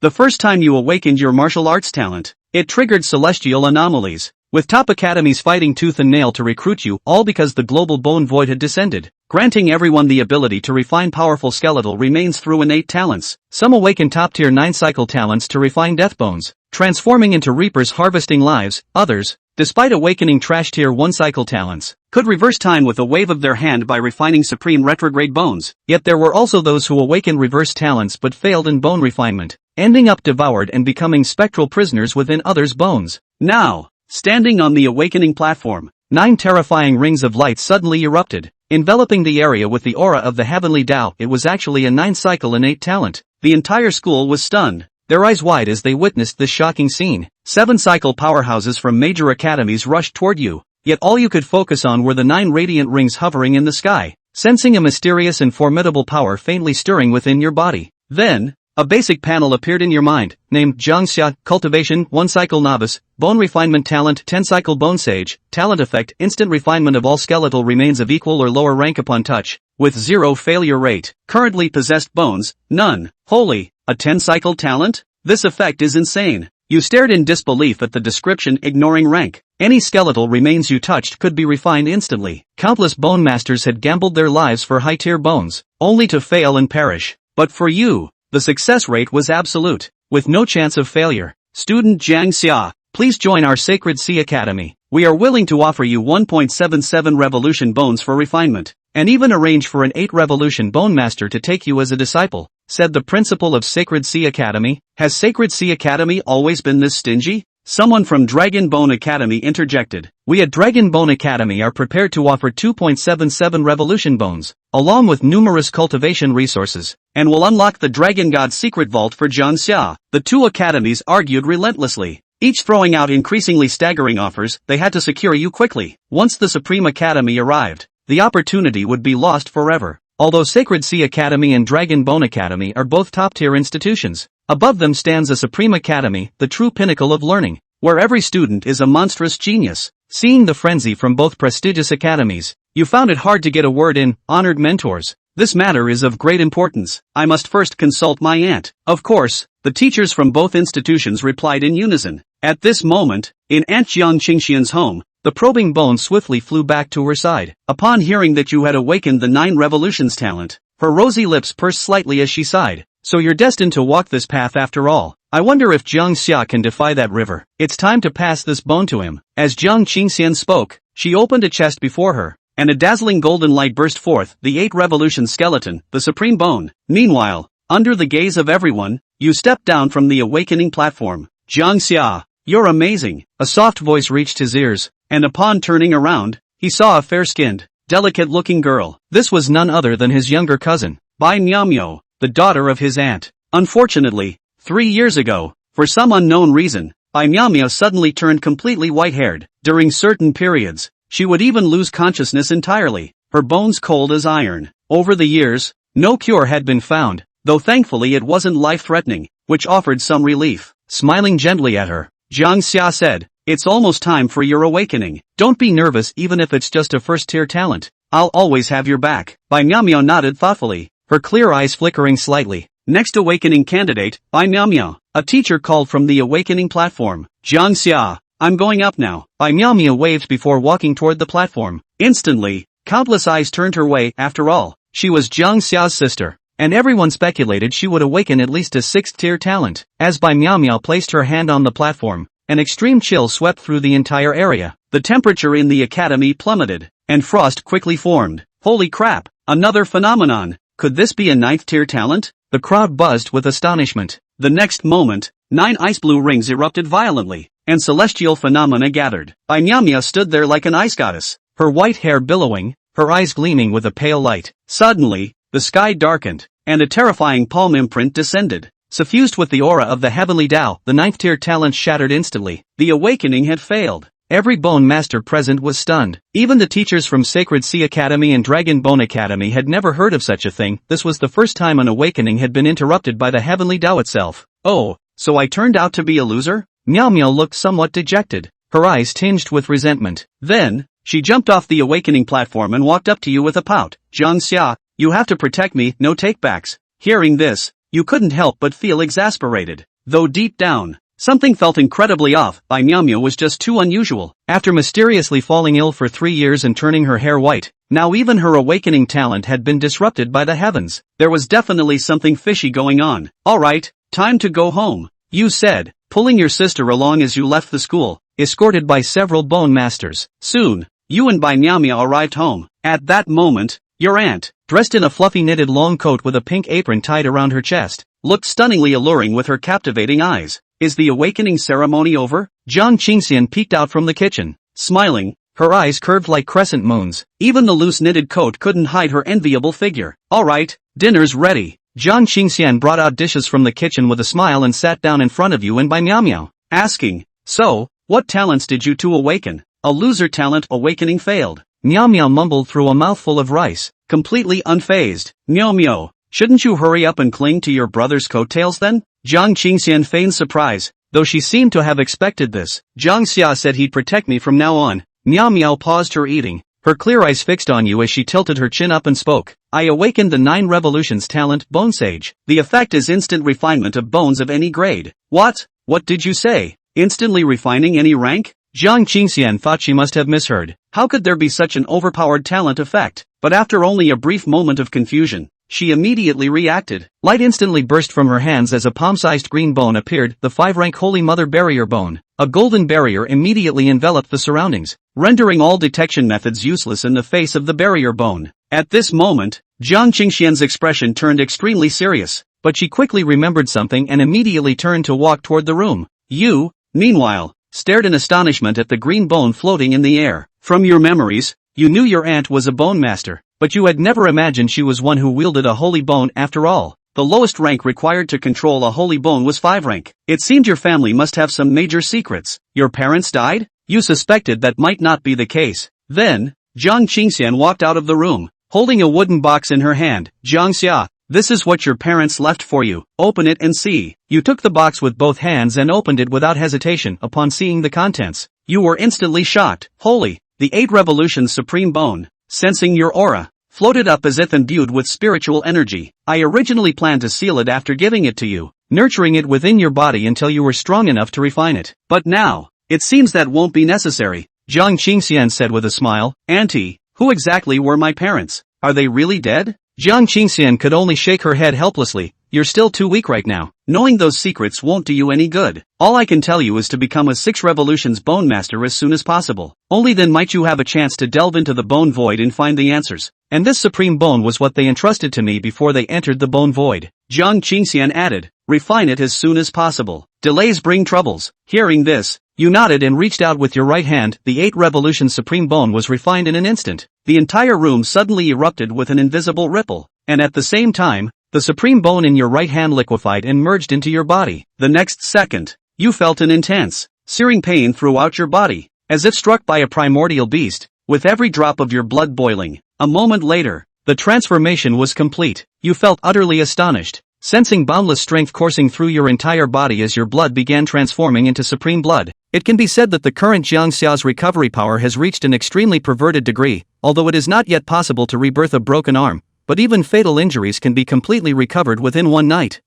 The first time you awakened your martial arts talent, it triggered celestial anomalies, with top academies fighting tooth and nail to recruit you, all because the global bone void had descended, granting everyone the ability to refine powerful skeletal remains through innate talents. Some awaken top-tier 9-cycle talents to refine death bones, transforming into reapers harvesting lives. Others, despite awakening trash-tier 1-cycle talents, could reverse time with a wave of their hand by refining supreme retrograde bones. Yet there were also those who awakened reverse talents but failed in bone refinement, ending up devoured and becoming spectral prisoners within others' bones. Now, standing on the awakening platform, 9 terrifying rings of light suddenly erupted, enveloping the area with the aura of the heavenly Tao. It was actually a 9-cycle innate talent. The entire school was stunned, their eyes wide as they witnessed this shocking scene. 7-cycle powerhouses from major academies rushed toward you, yet all you could focus on were the 9 radiant rings hovering in the sky, sensing a mysterious and formidable power faintly stirring within your body. Then, a basic panel appeared in your mind, named Jang Xia, Cultivation, 1-cycle novice, Bone Refinement Talent, 10-cycle Bone Sage, Talent Effect, Instant Refinement of all skeletal remains of equal or lower rank upon touch, with 0 failure rate. Currently possessed bones, none. Holy, a 10-cycle talent? This effect is insane. You stared in disbelief at the description, ignoring rank. Any skeletal remains you touched could be refined instantly. Countless bone masters had gambled their lives for high-tier bones, only to fail and perish. But for you, the success rate was absolute, with no chance of failure. Student Jang Xia, please join our Sacred Sea Academy. We are willing to offer you 1.77 revolution bones for refinement, and even arrange for an 8 revolution bone master to take you as a disciple, said the principal of Sacred Sea Academy. Has Sacred Sea Academy always been this stingy? Someone from Dragon Bone Academy interjected. We at Dragon Bone Academy are prepared to offer 2.77 revolution bones, along with numerous cultivation resources, and will unlock the Dragon God's secret vault for Jang Xia. The two academies argued relentlessly, each throwing out increasingly staggering offers. They had to secure you quickly. Once the Supreme Academy arrived, the opportunity would be lost forever. Although Sacred Sea Academy and Dragon Bone Academy are both top-tier institutions, above them stands a Supreme Academy, the true pinnacle of learning, where every student is a monstrous genius. Seeing the frenzy from both prestigious academies, you found it hard to get a word in. Honored mentors, this matter is of great importance. I must first consult my aunt. Of course, the teachers from both institutions replied in unison. At this moment, in Aunt Jiang Qingxian's home, the probing bone swiftly flew back to her side. Upon hearing that you had awakened the 9 revolutions talent, her rosy lips pursed slightly as she sighed. So you're destined to walk this path after all. I wonder if Jang Xia can defy that river. It's time to pass this bone to him. As Jiang Qingxian spoke, she opened a chest before her, and a dazzling golden light burst forth, the 8 revolution skeleton, the supreme bone. Meanwhile, under the gaze of everyone, you stepped down from the awakening platform. Jang Xia, you're amazing. A soft voice reached his ears, and upon turning around, he saw a fair-skinned, delicate-looking girl. This was none other than his younger cousin, Bai Miao, the daughter of his aunt. Unfortunately, 3 years ago, for some unknown reason, Bai Miao suddenly turned completely white-haired. During certain periods, she would even lose consciousness entirely, her bones cold as iron. Over the years, no cure had been found, though thankfully it wasn't life-threatening, which offered some relief. Smiling gently at her, Jang Xia said, "It's almost time for your awakening. Don't be nervous even if it's just a first-tier talent. I'll always have your back." Bai Miao nodded thoughtfully, her clear eyes flickering slightly. Next awakening candidate, Bai Miao. A teacher called from the awakening platform. Jang Xia, I'm going up now. Bai Miao waved before walking toward the platform. Instantly, countless eyes turned her way. After all, she was Jang Xia's sister, and everyone speculated she would awaken at least a 6th-tier talent. As Bai Miao placed her hand on the platform, an extreme chill swept through the entire area. The temperature in the academy plummeted, and frost quickly formed. Holy crap, another phenomenon. Could this be a 9th-tier talent? The crowd buzzed with astonishment. The next moment, 9 ice-blue rings erupted violently, and celestial phenomena gathered. Bai Miao stood there like an ice goddess, her white hair billowing, her eyes gleaming with a pale light. Suddenly, the sky darkened, and a terrifying palm imprint descended. Suffused with the aura of the heavenly Tao, the 9th-tier talent shattered instantly. The awakening had failed. Every bone master present was stunned. Even the teachers from Sacred Sea Academy and Dragon Bone Academy had never heard of such a thing. This was the first time an awakening had been interrupted by the heavenly Tao itself. Oh, so I turned out to be a loser? Miao Miao looked somewhat dejected, her eyes tinged with resentment. Then, she jumped off the awakening platform and walked up to you with a pout. Jang Xia, you have to protect me, no takebacks. Hearing this, you couldn't help but feel exasperated. though deep down, something felt incredibly off. Bai Miao was just too unusual. After mysteriously falling ill for 3 years and turning her hair white, now even her awakening talent had been disrupted by the heavens. There was definitely something fishy going on. Alright, time to go home, you said, pulling your sister along as you left the school, escorted by several bone masters. Soon, you and Bai Miao arrived home. At that moment, your aunt, dressed in a fluffy knitted long coat with a pink apron tied around her chest, looked stunningly alluring with her captivating eyes. Is the awakening ceremony over? Jang Xia peeked out from the kitchen, smiling, her eyes curved like crescent moons. Even the loose knitted coat couldn't hide her enviable figure. Alright, dinner's ready. Jang Xia brought out dishes from the kitchen with a smile and sat down in front of you and Bai Miao, asking, so, what talents did you two awaken? A loser talent awakening failed. Miao mumbled through a mouthful of rice, completely unfazed. Miao, shouldn't you hurry up and cling to your brother's coattails then? Jang Xia feigned surprise, though she seemed to have expected this. Jang Xia said he'd protect me from now on. Miao paused her eating, her clear eyes fixed on you as she tilted her chin up and spoke. I awakened the 9 revolutions talent, Bone Sage. The effect is instant refinement of bones of any grade. What? What did you say? Instantly refining any rank? Jang Xia thought she must have misheard. How could there be such an overpowered talent effect? But after only a brief moment of confusion, she immediately reacted. Light instantly burst from her hands as a palm-sized green bone appeared, the 5-rank Holy Mother Barrier Bone. A golden barrier immediately enveloped the surroundings, rendering all detection methods useless in the face of the barrier bone. At this moment, Jang Xia's expression turned extremely serious, but she quickly remembered something and immediately turned to walk toward the room. You, meanwhile, stared in astonishment at the green bone floating in the air. From your memories, you knew your aunt was a bone master, but you had never imagined she was one who wielded a holy bone after all. The lowest rank required to control a holy bone was 5 rank. It seemed your family must have some major secrets. Your parents died? You suspected that might not be the case. Then, Jang Xia walked out of the room, holding a wooden box in her hand. Jang Xia, this is what your parents left for you. Open it and see. You took the box with both hands and opened it without hesitation upon seeing the contents. You were instantly shocked. Holy, the 8 revolutions supreme bone, sensing your aura, floated up as if imbued with spiritual energy. I originally planned to seal it after giving it to you, nurturing it within your body until you were strong enough to refine it. But now, it seems that won't be necessary. Jang Xia said with a smile. Auntie, who exactly were my parents? Are they really dead? Jang Xia could only shake her head helplessly. You're still too weak right now. Knowing those secrets won't do you any good. All I can tell you is to become a 6 revolutions bone master as soon as possible. Only then might you have a chance to delve into the bone void and find the answers. And this supreme bone was what they entrusted to me before they entered the bone void. Jang Xia added, refine it as soon as possible. Delays bring troubles. Hearing this, you nodded and reached out with your right hand. The 8 revolution supreme bone was refined in an instant. The entire room suddenly erupted with an invisible ripple, and at the same time, the supreme bone in your right hand liquefied and merged into your body. The next second, you felt an intense, searing pain throughout your body, as if struck by a primordial beast, with every drop of your blood boiling. A moment later, the transformation was complete. You felt utterly astonished, sensing boundless strength coursing through your entire body as your blood began transforming into supreme blood. It can be said that the current Jang Xia's recovery power has reached an extremely perverted degree, although it is not yet possible to rebirth a broken arm, but even fatal injuries can be completely recovered within one night.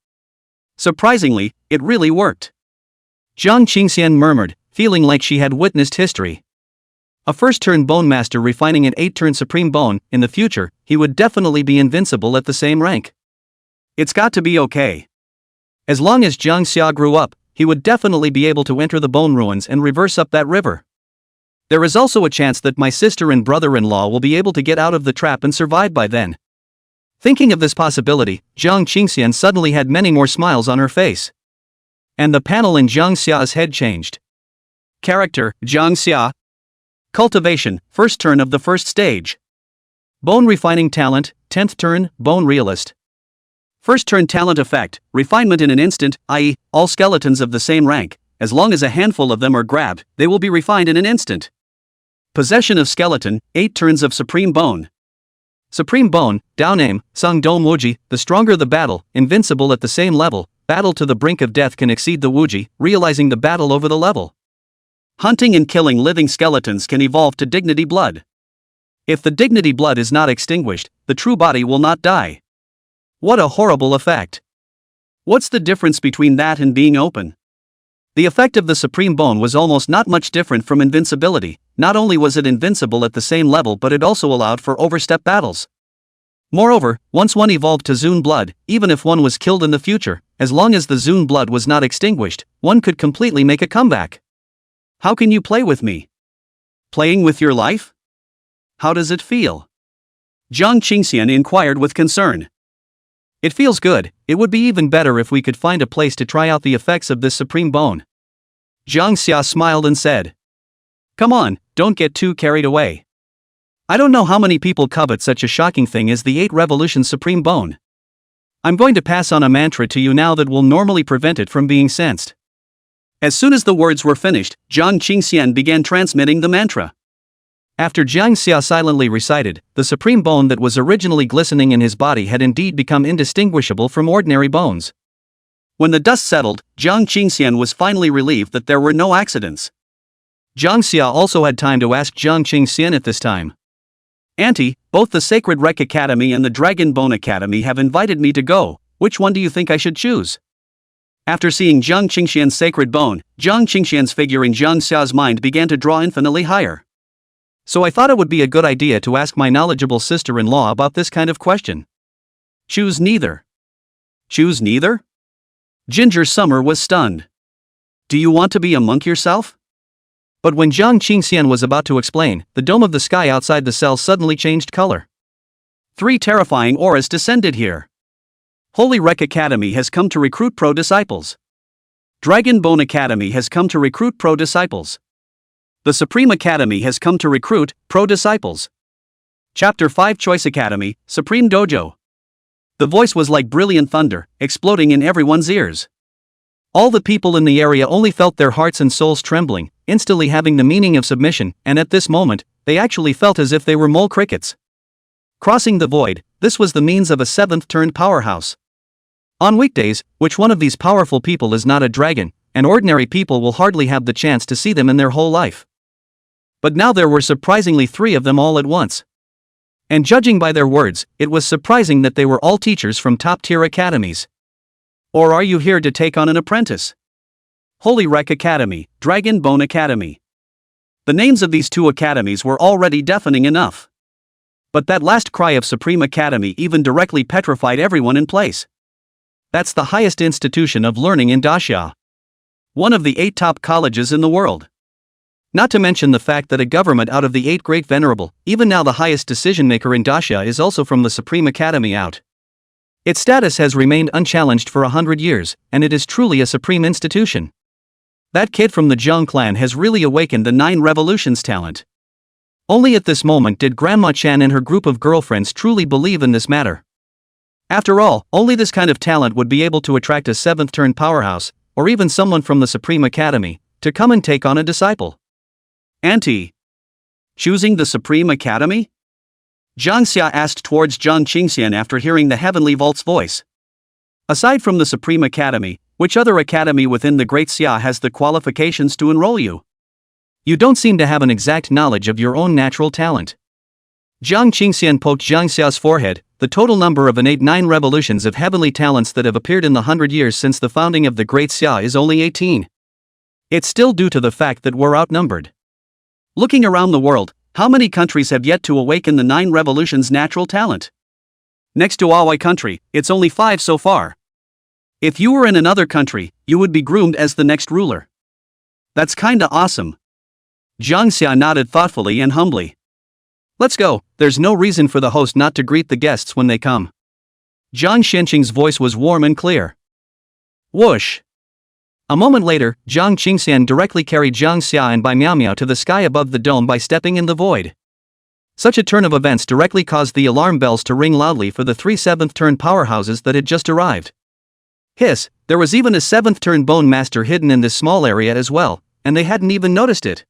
Surprisingly, it really worked. Jang Xia murmured, feeling like she had witnessed history. A first-turn bone master refining an 8-turn supreme bone, in the future, he would definitely be invincible at the same rank. It's got to be okay. As long as Jang Xia grew up, he would definitely be able to enter the bone ruins and reverse up that river. There is also a chance that my sister and brother-in-law will be able to get out of the trap and survive by then. Thinking of this possibility, Jang Xia suddenly had many more smiles on her face. And the panel in Jang Xia's head changed. Character, Jang Xia. Cultivation, first turn of the first stage. Bone refining talent, 10th turn, bone realist. First turn talent effect, refinement in an instant, i.e., all skeletons of the same rank, as long as a handful of them are grabbed, they will be refined in an instant. Possession of skeleton, 8 turns of supreme bone. Supreme bone, down aim, Sung Dome Wuji, the stronger the battle, invincible at the same level, battle to the brink of death can exceed the Wuji, realizing the battle over the level. Hunting and killing living skeletons can evolve to dignity blood. If the dignity blood is not extinguished, the true body will not die. What a horrible effect. What's the difference between that and being open? The effect of the Supreme Bone was almost not much different from invincibility. Not only was it invincible at the same level, but it also allowed for overstep battles. Moreover, once one evolved to Zune blood, even if one was killed in the future, as long as the Zune blood was not extinguished, one could completely make a comeback. How can you play with me? Playing with your life? How does it feel? Jang Xia inquired with concern. It feels good. It would be even better if we could find a place to try out the effects of this Supreme Bone. Jang Xia smiled and said. Come on, don't get too carried away. I don't know how many people covet such a shocking thing as the 8 Revolution Supreme Bone. I'm going to pass on a mantra to you now that will normally prevent it from being sensed. As soon as the words were finished, Jang Xia began transmitting the mantra. After Jang Xia silently recited, the Supreme Bone that was originally glistening in his body had indeed become indistinguishable from ordinary bones. When the dust settled, Jang Xia was finally relieved that there were no accidents. Jang Xia also had time to ask Jang Xia at this time. Auntie, both the Sacred Rec Academy and the Dragon Bone Academy have invited me to go. Which one do you think I should choose? After seeing Jang Xia's sacred bone, Jang Xia's figure in Jang Xia's mind began to draw infinitely higher. So I thought it would be a good idea to ask my knowledgeable sister-in-law about this kind of question. Choose neither. Choose neither? Ginger Summer was stunned. Do you want to be a monk yourself? But when Jang Xia was about to explain, the dome of the sky outside the cell suddenly changed color. 3 terrifying auras descended here. Holy Rec Academy has come to recruit pro disciples. Dragon Bone Academy has come to recruit pro disciples. The Supreme Academy has come to recruit pro disciples. Chapter 5 Choice Academy, Supreme Dojo. The voice was like brilliant thunder, exploding in everyone's ears. All the people in the area only felt their hearts and souls trembling, instantly having the meaning of submission, and at this moment, they actually felt as if they were mole crickets. Crossing the void, this was the means of a 7th-turned powerhouse. On weekdays, which one of these powerful people is not a dragon, and ordinary people will hardly have the chance to see them in their whole life. But now there were surprisingly 3 of them all at once. And judging by their words, it was surprising that they were all teachers from top-tier academies. Or are you here to take on an apprentice? Holy Rec Academy, Dragon Bone Academy. The names of these 2 academies were already deafening enough. But that last cry of Supreme Academy even directly petrified everyone in place. That's the highest institution of learning in Daxia. One of the 8 top colleges in the world. Not to mention the fact that a government out of the 8 great venerable, even now the highest decision-maker in Daxia is also from the Supreme Academy out. Its status has remained unchallenged for 100 years, and it is truly a supreme institution. That kid from the Zhang clan has really awakened the 9 revolutions talent. Only at this moment did Grandma Chan and her group of girlfriends truly believe in this matter. After all, only this kind of talent would be able to attract a 7th-turned powerhouse, or even someone from the Supreme Academy, to come and take on a disciple. Auntie. Choosing the Supreme Academy? Jang Xia asked towards Jang Xia after hearing the Heavenly Vault's voice. Aside from the Supreme Academy, which other academy within the Great Xia has the qualifications to enroll you? You don't seem to have an exact knowledge of your own natural talent. Jang Xia poked Jang Xia's forehead. The total number of innate 9 revolutions of heavenly talents that have appeared in the 100 years since the founding of the Great Xia is only 18. It's still due to the fact that we're outnumbered. Looking around the world, how many countries have yet to awaken the 9 revolutions' natural talent? Next to Awai country, it's only 5 so far. If you were in another country, you would be groomed as the next ruler. That's kinda awesome. Jang Xia nodded thoughtfully and humbly. Let's go, there's no reason for the host not to greet the guests when they come. Zhang Xianqing's voice was warm and clear. Whoosh! A moment later, Zhang Qingxian directly carried Zhang Xia and Bai Miao Miao to the sky above the dome by stepping in the void. Such a turn of events directly caused the alarm bells to ring loudly for the 3 7th-turn powerhouses that had just arrived. Hiss, there was even a 7th-turn bone master hidden in this small area as well, and they hadn't even noticed it.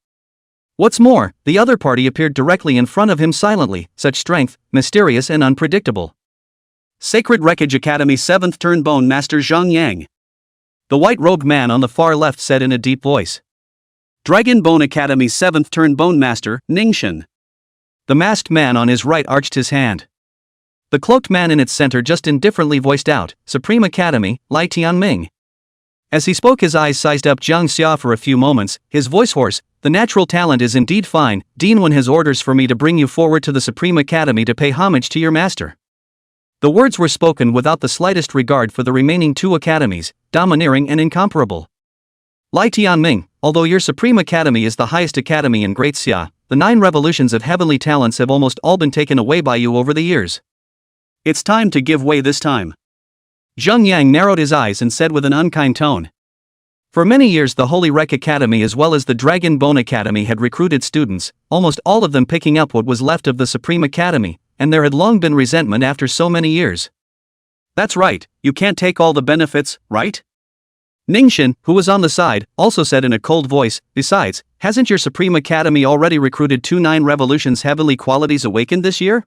What's more, the other party appeared directly in front of him silently, such strength, mysterious and unpredictable. Sacred Wreckage Academy 7th-turn bone master Zhang Yang. The white-robed man on the far left said in a deep voice. Dragon Bone Academy 7th-turn bone master Ningxian. The masked man on his right arched his hand. The cloaked man in its center just indifferently voiced out, Supreme Academy, Lai Tianming. As he spoke, his eyes sized up Jang Xia for a few moments, his voice hoarse. The natural talent is indeed fine, Dean. When his orders for me to bring you forward to the Supreme Academy to pay homage to your master. The words were spoken without the slightest regard for the remaining two academies, domineering and incomparable. Lai Tianming, although your Supreme Academy is the highest academy in Great Xia, the 9 revolutions of heavenly talents have almost all been taken away by you over the years. It's time to give way this time. Zheng Yang narrowed his eyes and said with an unkind tone. For many years the Holy Rec Academy as well as the Dragon Bone Academy had recruited students, almost all of them picking up what was left of the Supreme Academy, and there had long been resentment after so many years. That's right, you can't take all the benefits, right? Ningxin, who was on the side, also said in a cold voice, besides, hasn't your Supreme Academy already recruited 2 9 revolutions heavenly qualities awakened this year?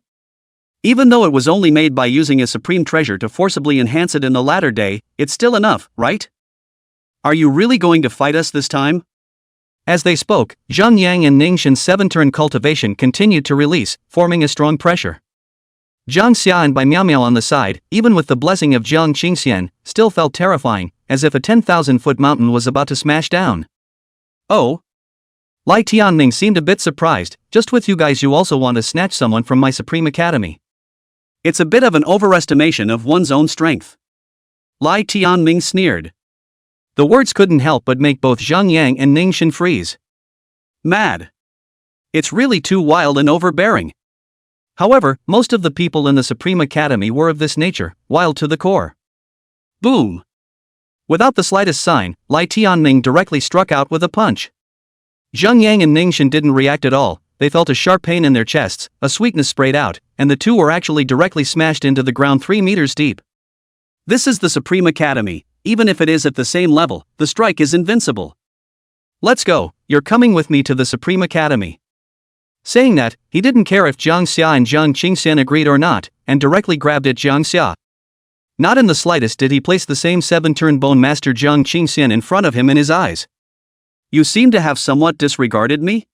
Even though it was only made by using a supreme treasure to forcibly enhance it in the latter day, it's still enough, right? Are you really going to fight us this time? As they spoke, Zheng Yang and Ningxin's 7-turn cultivation continued to release, forming a strong pressure. Jang Xia and Bai Miao Miao on the side, even with the blessing of Jiang Qingxian, still felt terrifying, as if a 10,000-foot mountain was about to smash down. Oh? Lai Tianming seemed a bit surprised. Just with you guys you also want to snatch someone from my Supreme Academy. It's a bit of an overestimation of one's own strength. Lai Tianming sneered. The words couldn't help but make both Zheng Yang and Ningxin freeze. Mad. It's really too wild and overbearing. However, most of the people in the Supreme Academy were of this nature, wild to the core. Boom! Without the slightest sign, Lai Tianming directly struck out with a punch. Zheng Yang and Ningxin didn't react at all. They felt a sharp pain in their chests, a sweetness sprayed out, and the two were actually directly smashed into the ground 3 meters deep. This is the Supreme Academy. Even if it is at the same level, the strike is invincible. Let's go, you're coming with me to the Supreme Academy. Saying that, he didn't care if Jang Xia and Jiang Qingxian agreed or not, and directly grabbed at Jang Xia. Not in the slightest did he place the same 7-turn bone master Jiang Qingxian in front of him in his eyes. You seem to have somewhat disregarded me?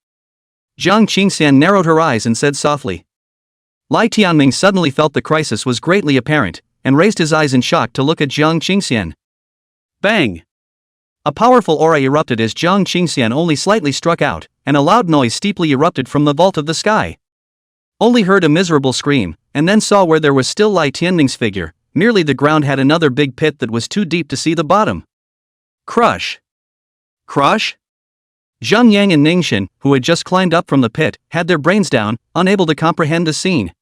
Jiang Qingxian narrowed her eyes and said softly. Lai Tianming suddenly felt the crisis was greatly apparent, and raised his eyes in shock to look at Jiang Qingxian. Bang! A powerful aura erupted as Jiang Qingxian only slightly struck out, and a loud noise steeply erupted from the vault of the sky. Only heard a miserable scream, and then saw where there was still Lai Tianming's figure. Merely the ground had another big pit that was too deep to see the bottom. Crush! Crush? Zheng Yang and Ningxin, who had just climbed up from the pit, had their brains down, unable to comprehend the scene.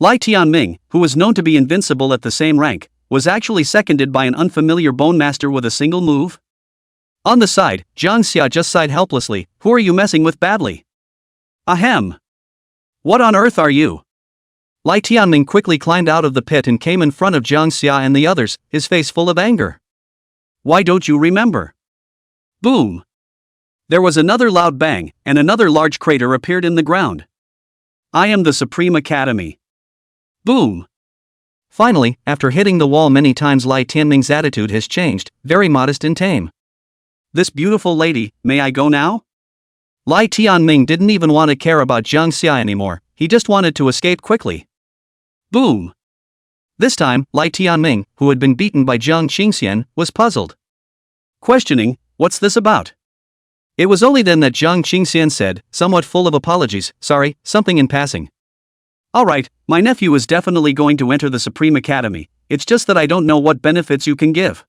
Lai Tianming, who was known to be invincible at the same rank, was actually seconded by an unfamiliar bone master with a single move? On the side, Jang Xia just sighed helplessly. Who are you messing with badly? Ahem! What on earth are you? Lai Tianming quickly climbed out of the pit and came in front of Jang Xia and the others, his face full of anger. Why don't you remember? Boom! There was another loud bang, and another large crater appeared in the ground. I am the Supreme Academy. Boom! Finally, after hitting the wall many times, Lai Tianming's attitude has changed, very modest and tame. This beautiful lady, may I go now? Lai Tianming didn't even want to care about Jang Xia anymore, he just wanted to escape quickly. Boom! This time, Lai Tianming, who had been beaten by Jiang Qingxian, was puzzled. Questioning, what's this about? It was only then that Jiang Qingxian said, somewhat full of apologies, sorry, something in passing. Alright, my nephew is definitely going to enter the Supreme Academy, it's just that I don't know what benefits you can give.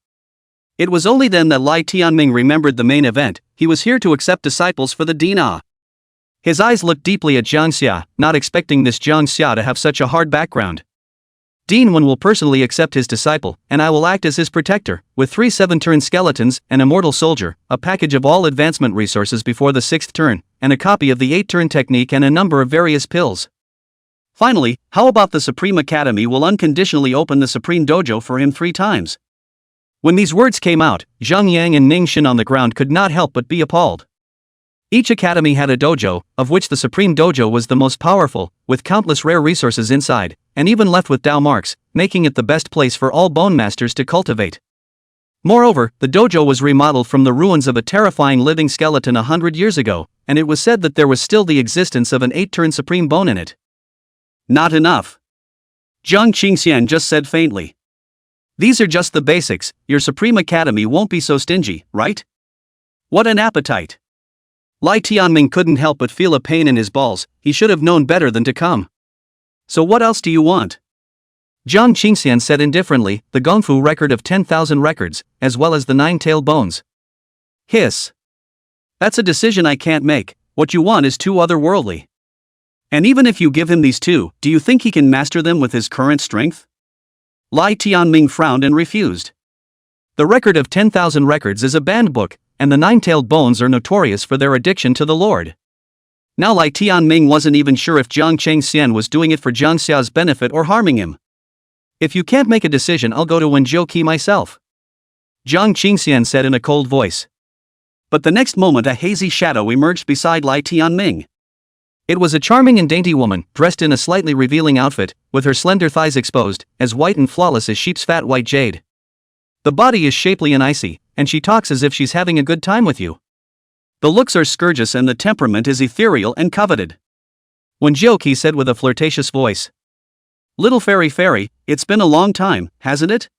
It was only then that Lai Tianming remembered the main event. He was here to accept disciples for the Dina. His eyes looked deeply at Jang Xia, not expecting this Jang Xia to have such a hard background. Dean Wen will personally accept his disciple, and I will act as his protector, with 3 7-turn skeletons, an immortal soldier, a package of all advancement resources before the 6th turn, and a copy of the 8-turn technique and a number of various pills. Finally, how about the Supreme Academy will unconditionally open the Supreme Dojo for him 3 times? When these words came out, Zheng Yang and Ningxin on the ground could not help but be appalled. Each academy had a dojo, of which the Supreme Dojo was the most powerful, with countless rare resources inside, and even left with Dao marks, making it the best place for all bone masters to cultivate. Moreover, the dojo was remodeled from the ruins of a terrifying living skeleton 100 years ago, and it was said that there was still the existence of an 8-turn supreme bone in it. Not enough. Jang Xia just said faintly. These are just the basics, your Supreme Academy won't be so stingy, right? What an appetite. Lai Tianming couldn't help but feel a pain in his balls, he should have known better than to come. So what else do you want? Jang Xia said indifferently, the Gongfu record of 10,000 records, as well as the 9-tailed bones. Hiss. That's a decision I can't make, what you want is too otherworldly. And even if you give him these two, do you think he can master them with his current strength? Lai Tianming frowned and refused. The record of 10,000 records is a banned book, and the 9-tailed bones are notorious for their addiction to the Lord. Now Lai Tianming wasn't even sure if Jang Xia was doing it for Jang Xia's benefit or harming him. If you can't make a decision, I'll go to Wenzhou myself, Jang Xia said in a cold voice. But the next moment a hazy shadow emerged beside Lai Tianming. It was a charming and dainty woman, dressed in a slightly revealing outfit, with her slender thighs exposed, as white and flawless as sheep's fat white jade. The body is shapely and icy, and she talks as if she's having a good time with you. The looks are scourgeous and the temperament is ethereal and coveted. Wenzhou said with a flirtatious voice. Little fairy, it's been a long time, hasn't it?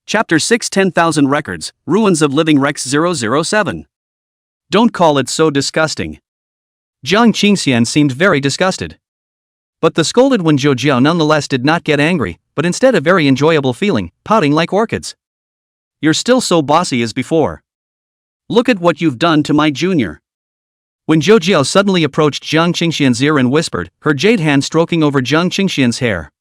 Chapter 6 10,000 Records, Ruins of Living Rex 007. Don't call it so disgusting. Jang Xia seemed very disgusted. But the scolded Wenzhou nonetheless did not get angry, but instead a very enjoyable feeling, pouting like orchids. You're still so bossy as before. Look at what you've done to my junior. Wenzhou suddenly approached Jang Xia's ear and whispered, her jade hand stroking over Jang Xia's hair.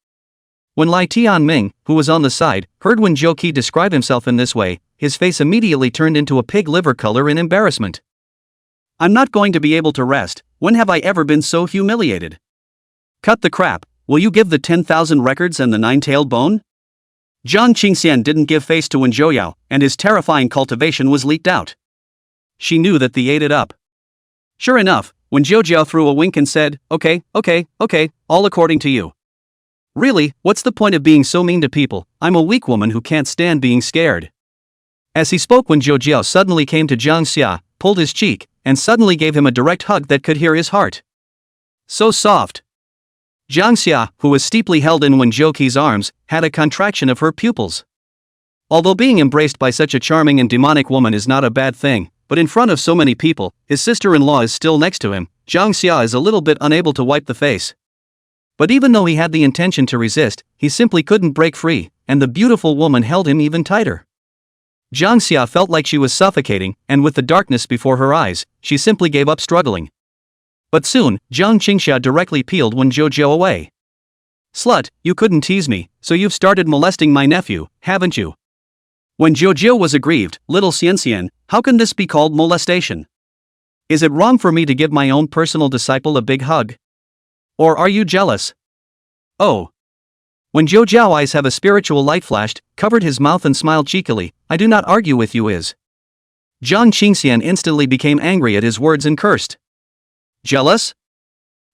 When Lai Tianming, who was on the side, heard Wenzhou describe himself in this way, his face immediately turned into a pig liver color in embarrassment. I'm not going to be able to rest, when have I ever been so humiliated? Cut the crap, will you give the 10,000 records and the 9-tailed bone? Jang Xia didn't give face to Wenzhou, and his terrifying cultivation was leaked out. She knew that they ate it up. Sure enough, Wenzhou threw a wink and said, okay, all according to you. Really, what's the point of being so mean to people? I'm a weak woman who can't stand being scared. As he spoke, Wenzhou suddenly came to Jang Xia, pulled his cheek, and suddenly gave him a direct hug that could hear his heart. So soft. Jang Xia, who was steeply held in Wenzhou's arms, had a contraction of her pupils. Although being embraced by such a charming and demonic woman is not a bad thing, but in front of so many people, his sister-in-law is still next to him, Jang Xia is a little bit unable to wipe the face. But even though he had the intention to resist, he simply couldn't break free, and the beautiful woman held him even tighter. Jang Xia felt like she was suffocating, and with the darkness before her eyes, she simply gave up struggling. But soon, Jang Xia directly peeled Wenzhou away. Slut, you couldn't tease me, so you've started molesting my nephew, haven't you? Wenzhou was aggrieved. Little Xian, how can this be called molestation? Is it wrong for me to give my own personal disciple a big hug? Or are you jealous? Oh. Wenzhou's eyes have a spiritual light flashed, covered his mouth and smiled cheekily. I do not argue with you is. Jang Xia instantly became angry at his words and cursed. Jealous?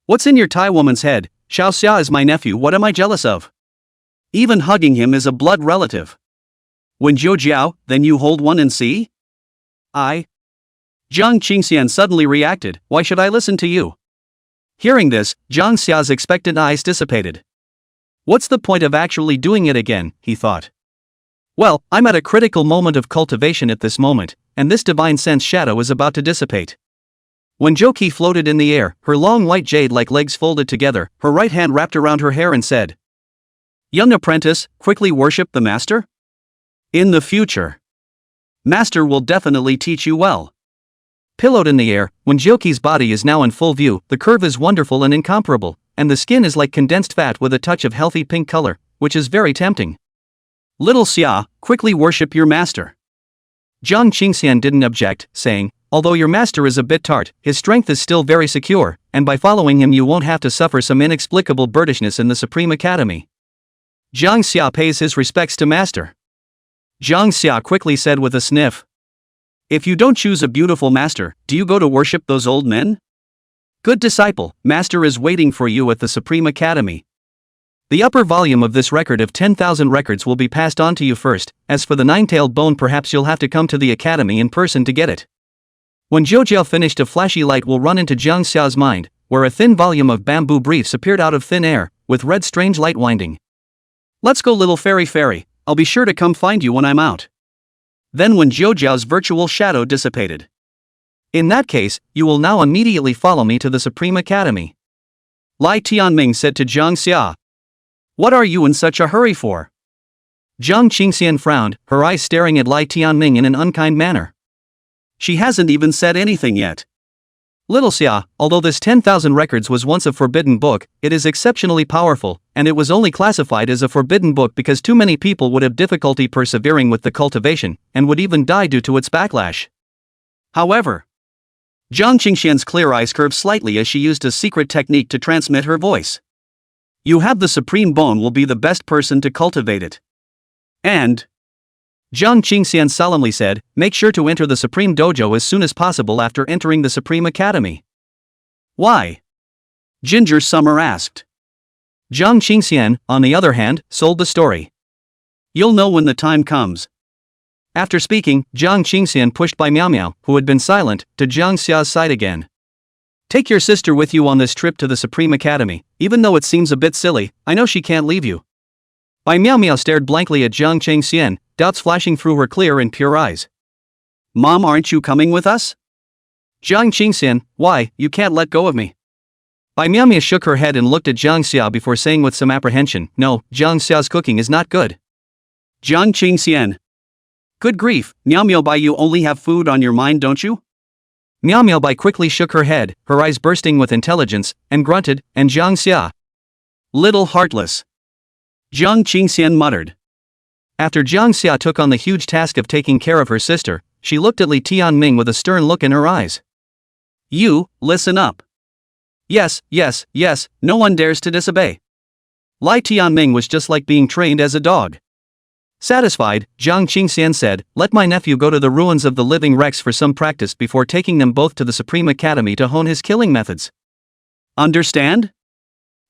What's in your Thai woman's head? Xiao Xia is my nephew, what am I jealous of? Even hugging him is a blood relative. Wenzhou, then you hold one and see? I. Jang Xia suddenly reacted, why should I listen to you? Hearing this, Jang Xia's expectant eyes dissipated. What's the point of actually doing it again, he thought. Well, I'm at a critical moment of cultivation at this moment, and this divine sense shadow is about to dissipate. Wenzhou floated in the air, her long white jade-like legs folded together, her right hand wrapped around her hair and said, Young apprentice, quickly worship the master? In the future. Master will definitely teach you well. Pillowed in the air, Wenzhou's body is now in full view, the curve is wonderful and incomparable, and the skin is like condensed fat with a touch of healthy pink color, which is very tempting. Little Xia, quickly worship your master. Jang Xia didn't object, saying, although your master is a bit tart, his strength is still very secure, and by following him you won't have to suffer some inexplicable birdishness in the Supreme Academy. Jang Xia pays his respects to master. Jang Xia quickly said with a sniff. If you don't choose a beautiful master, do you go to worship those old men? Good disciple, master is waiting for you at the Supreme Academy. The upper volume of this record of 10,000 records will be passed on to you first, as for the 9-tailed bone perhaps you'll have to come to the academy in person to get it. When Wenzhou finished, a flashy light will run into Jang Xia's mind, where a thin volume of bamboo briefs appeared out of thin air, with red strange light winding. Let's go, little fairy. I'll be sure to come find you when I'm out. Then when Jiujiao's virtual shadow dissipated. In that case, you will now immediately follow me to the Supreme Academy. Lai Tianming said to Jang Xia. What are you in such a hurry for? Zhang Qingxian frowned, her eyes staring at Lai Tianming in an unkind manner. She hasn't even said anything yet. Little Xia, although this 10,000 records was once a forbidden book, it is exceptionally powerful, and it was only classified as a forbidden book because too many people would have difficulty persevering with the cultivation, and would even die due to its backlash. However, Zhang Qingxian's clear eyes curved slightly as she used a secret technique to transmit her voice. You have the supreme bone, will be the best person to cultivate it. And Zhang Qingxian solemnly said, make sure to enter the Supreme Dojo as soon as possible after entering the Supreme Academy. Why? Ginger Summer asked. Zhang Qingxian, on the other hand, sold the story. You'll know when the time comes. After speaking, Zhang Qingxian pushed by Miao Miao, who had been silent, to Zhang Xia's side again. Take your sister with you on this trip to the Supreme Academy, even though it seems a bit silly, I know she can't leave you. Bai Miao Miao stared blankly at Zhang Qingxian, doubts flashing through her clear and pure eyes. Mom, aren't you coming with us? Zhang Qingxian, why, you can't let go of me. Bai Miao Miao shook her head and looked at Zhang Xia before saying with some apprehension, no, Zhang Xia's cooking is not good. Zhang Qingxian. Good grief, Miao Miao Bai, you only have food on your mind, don't you? Miao Miao Bai quickly shook her head, her eyes bursting with intelligence, and grunted, and Zhang Xia. Little heartless. Zhang Qingxian muttered. After Zhang Xia took on the huge task of taking care of her sister, she looked at Li Tianming with a stern look in her eyes. You, listen up. Yes, no one dares to disobey. Lai Tianming was just like being trained as a dog. Satisfied, Zhang Qingxian said, let my nephew go to the ruins of the living Rex for some practice before taking them both to the Supreme Academy to hone his killing methods. Understand?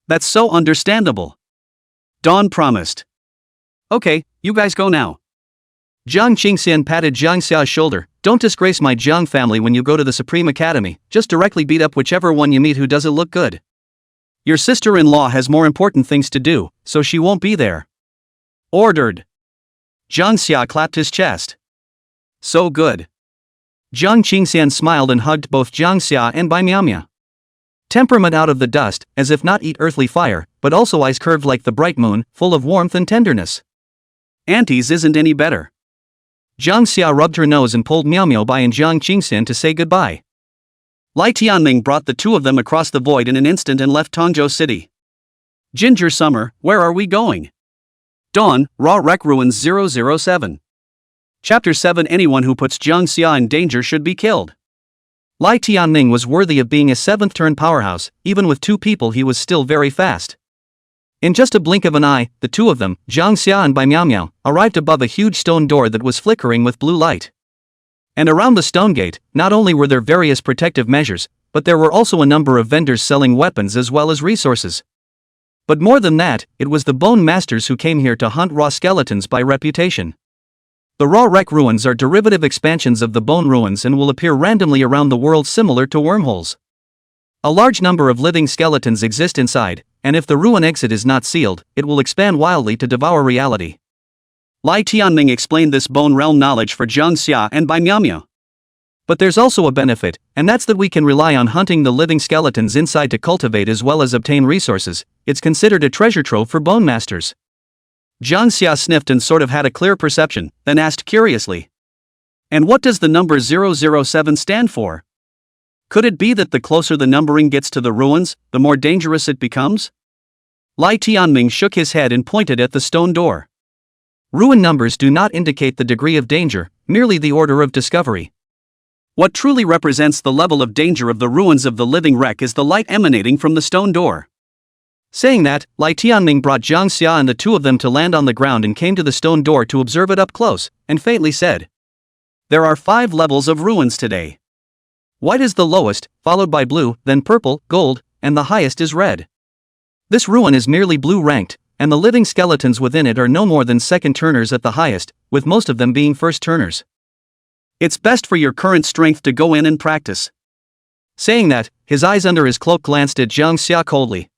That's so understandable. Dawn promised. Okay, you guys go now. Zhang Qingxian patted Zhang Xia's shoulder. Don't disgrace my Zhang family when you go to the Supreme Academy, just directly beat up whichever one you meet who doesn't look good. Your sister-in-law has more important things to do, so she won't be there. Ordered. Zhang Xia clapped his chest. So good. Zhang Qingxian smiled and hugged both Zhang Xia and Bai Miao Miao. Temperament out of the dust, as if not eat earthly fire, but also eyes curved like the bright moon, full of warmth and tenderness. Auntie's isn't any better. Zhang Xia rubbed her nose and pulled Miao Miao Bai and Zhang Qingxian to say goodbye. Lai Tianming brought the two of them across the void in an instant and left Tongzhou City. Ginger Summer, where are we going? Dawn, Raw Wreck Ruins 007. Chapter 7. Anyone who puts Zhang Xia in danger should be killed. Lai Tianming was worthy of being a seventh-turn powerhouse, even with two people he was still very fast. In just a blink of an eye, the two of them, Zhang Xia and Bai Miao Miao, arrived above a huge stone door that was flickering with blue light. And around the stone gate, not only were there various protective measures, but there were also a number of vendors selling weapons as well as resources. But more than that, it was the Bone Masters who came here to hunt raw skeletons by reputation. The Raw Wreck Ruins are derivative expansions of the Bone Ruins and will appear randomly around the world similar to wormholes. A large number of living skeletons exist inside, and if the ruin exit is not sealed, it will expand wildly to devour reality. Lai Tianming explained this Bone Realm knowledge for Zhang Xia and Bai Miao Miao. But there's also a benefit, and that's that we can rely on hunting the living skeletons inside to cultivate as well as obtain resources. It's considered a treasure trove for Bone Masters. Zhang Xia sniffed and sort of had a clear perception, then asked curiously. And what does the number 007 stand for? Could it be that the closer the numbering gets to the ruins, the more dangerous it becomes? Lai Tianming shook his head and pointed at the stone door. Ruin numbers do not indicate the degree of danger, merely the order of discovery. What truly represents the level of danger of the ruins of the living wreck is the light emanating from the stone door. Saying that, Lai Tianming brought Zhang Xia and the two of them to land on the ground and came to the stone door to observe it up close, and faintly said, there are 5 levels of ruins today. White is the lowest, followed by blue, then purple, gold, and the highest is red. This ruin is merely blue ranked, and the living skeletons within it are no more than second turners at the highest, with most of them being first turners. It's best for your current strength to go in and practice. Saying that, his eyes under his cloak glanced at Zhang Xia coldly.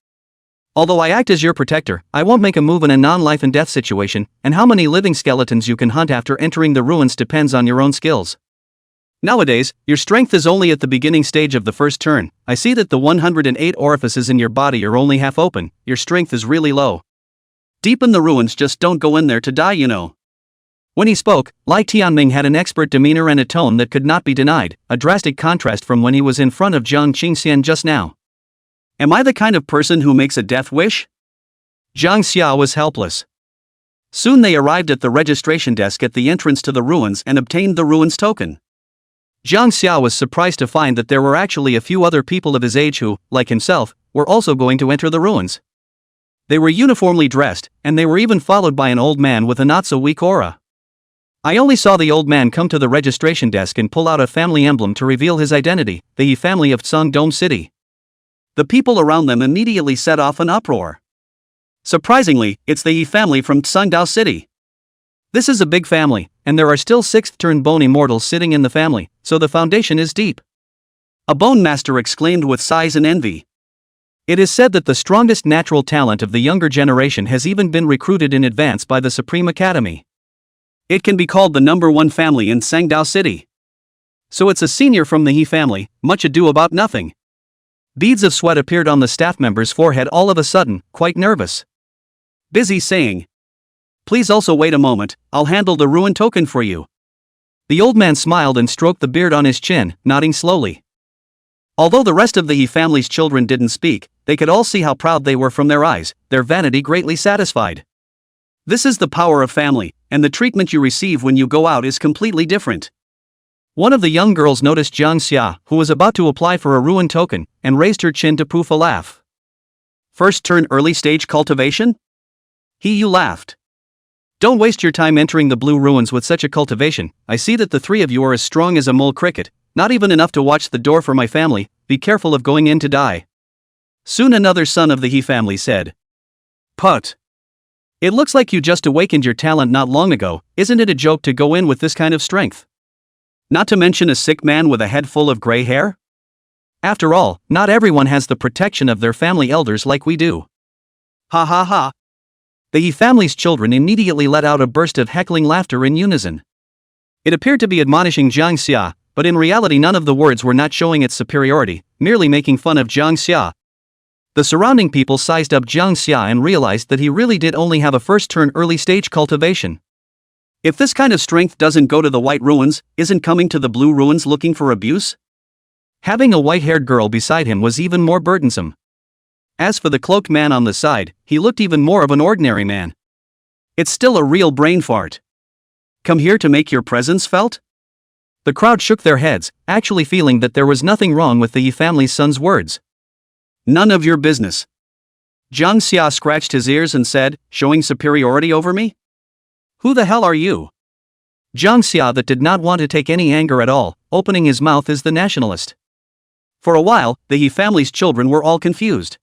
Although I act as your protector, I won't make a move in a non-life and death situation, and how many living skeletons you can hunt after entering the ruins depends on your own skills. Nowadays, your strength is only at the beginning stage of the first turn. I see that the 108 orifices in your body are only half open, your strength is really low. Deep in the ruins, just don't go in there to die, you know. When he spoke, Lai Tianming had an expert demeanor and a tone that could not be denied, a drastic contrast from when he was in front of Jang Xia just now. Am I the kind of person who makes a death wish? Jang Xia was helpless. Soon they arrived at the registration desk at the entrance to the ruins and obtained the ruins token. Jang Xia was surprised to find that there were actually a few other people of his age who, like himself, were also going to enter the ruins. They were uniformly dressed, and they were even followed by an old man with a not-so-weak aura. I only saw the old man come to the registration desk and pull out a family emblem to reveal his identity, the Yi family of Dome City. The people around them immediately set off an uproar. Surprisingly, it's the Yi family from Dao City. This is a big family, and there are still 6th-turn bone immortals sitting in the family, so the foundation is deep. A bone master exclaimed with sighs and envy. It is said that the strongest natural talent of the younger generation has even been recruited in advance by the Supreme Academy. It can be called the #1 family in Dao City. So it's a senior from the He family, much ado about nothing. Beads of sweat appeared on the staff member's forehead all of a sudden, quite nervous. Busy saying, "Please also wait a moment, I'll handle the ruin token for you." The old man smiled and stroked the beard on his chin, nodding slowly. Although the rest of the He family's children didn't speak, they could all see how proud they were from their eyes, their vanity greatly satisfied. This is the power of family, and the treatment you receive when you go out is completely different. One of the young girls noticed Jang Xia, who was about to apply for a ruin token, and raised her chin to poof a laugh. "First turn early stage cultivation?" You laughed. "Don't waste your time entering the blue ruins with such a cultivation. I see that the three of you are as strong as a mole cricket, not even enough to watch the door for my family. Be careful of going in to die." Soon another son of the He family said. "Put. It looks like you just awakened your talent not long ago. Isn't it a joke to go in with this kind of strength? Not to mention a sick man with a head full of gray hair? After all, not everyone has the protection of their family elders like we do." Ha ha ha. The Yi family's children immediately let out a burst of heckling laughter in unison. It appeared to be admonishing Jang Xia, but in reality none of the words were not showing its superiority, merely making fun of Jang Xia. The surrounding people sized up Jang Xia and realized that he really did only have a first-turn early-stage cultivation. If this kind of strength doesn't go to the white ruins, isn't coming to the blue ruins looking for abuse? Having a white-haired girl beside him was even more burdensome. As for the cloaked man on the side, he looked even more of an ordinary man. It's still a real brain fart. Come here to make your presence felt? The crowd shook their heads, actually feeling that there was nothing wrong with the Yi family's son's words. None of your business. Jang Xia scratched his ears and said, showing superiority over me? Who the hell are you? Jang Xia that did not want to take any anger at all, opening his mouth as the nationalist. For a while, the Yi family's children were all confused.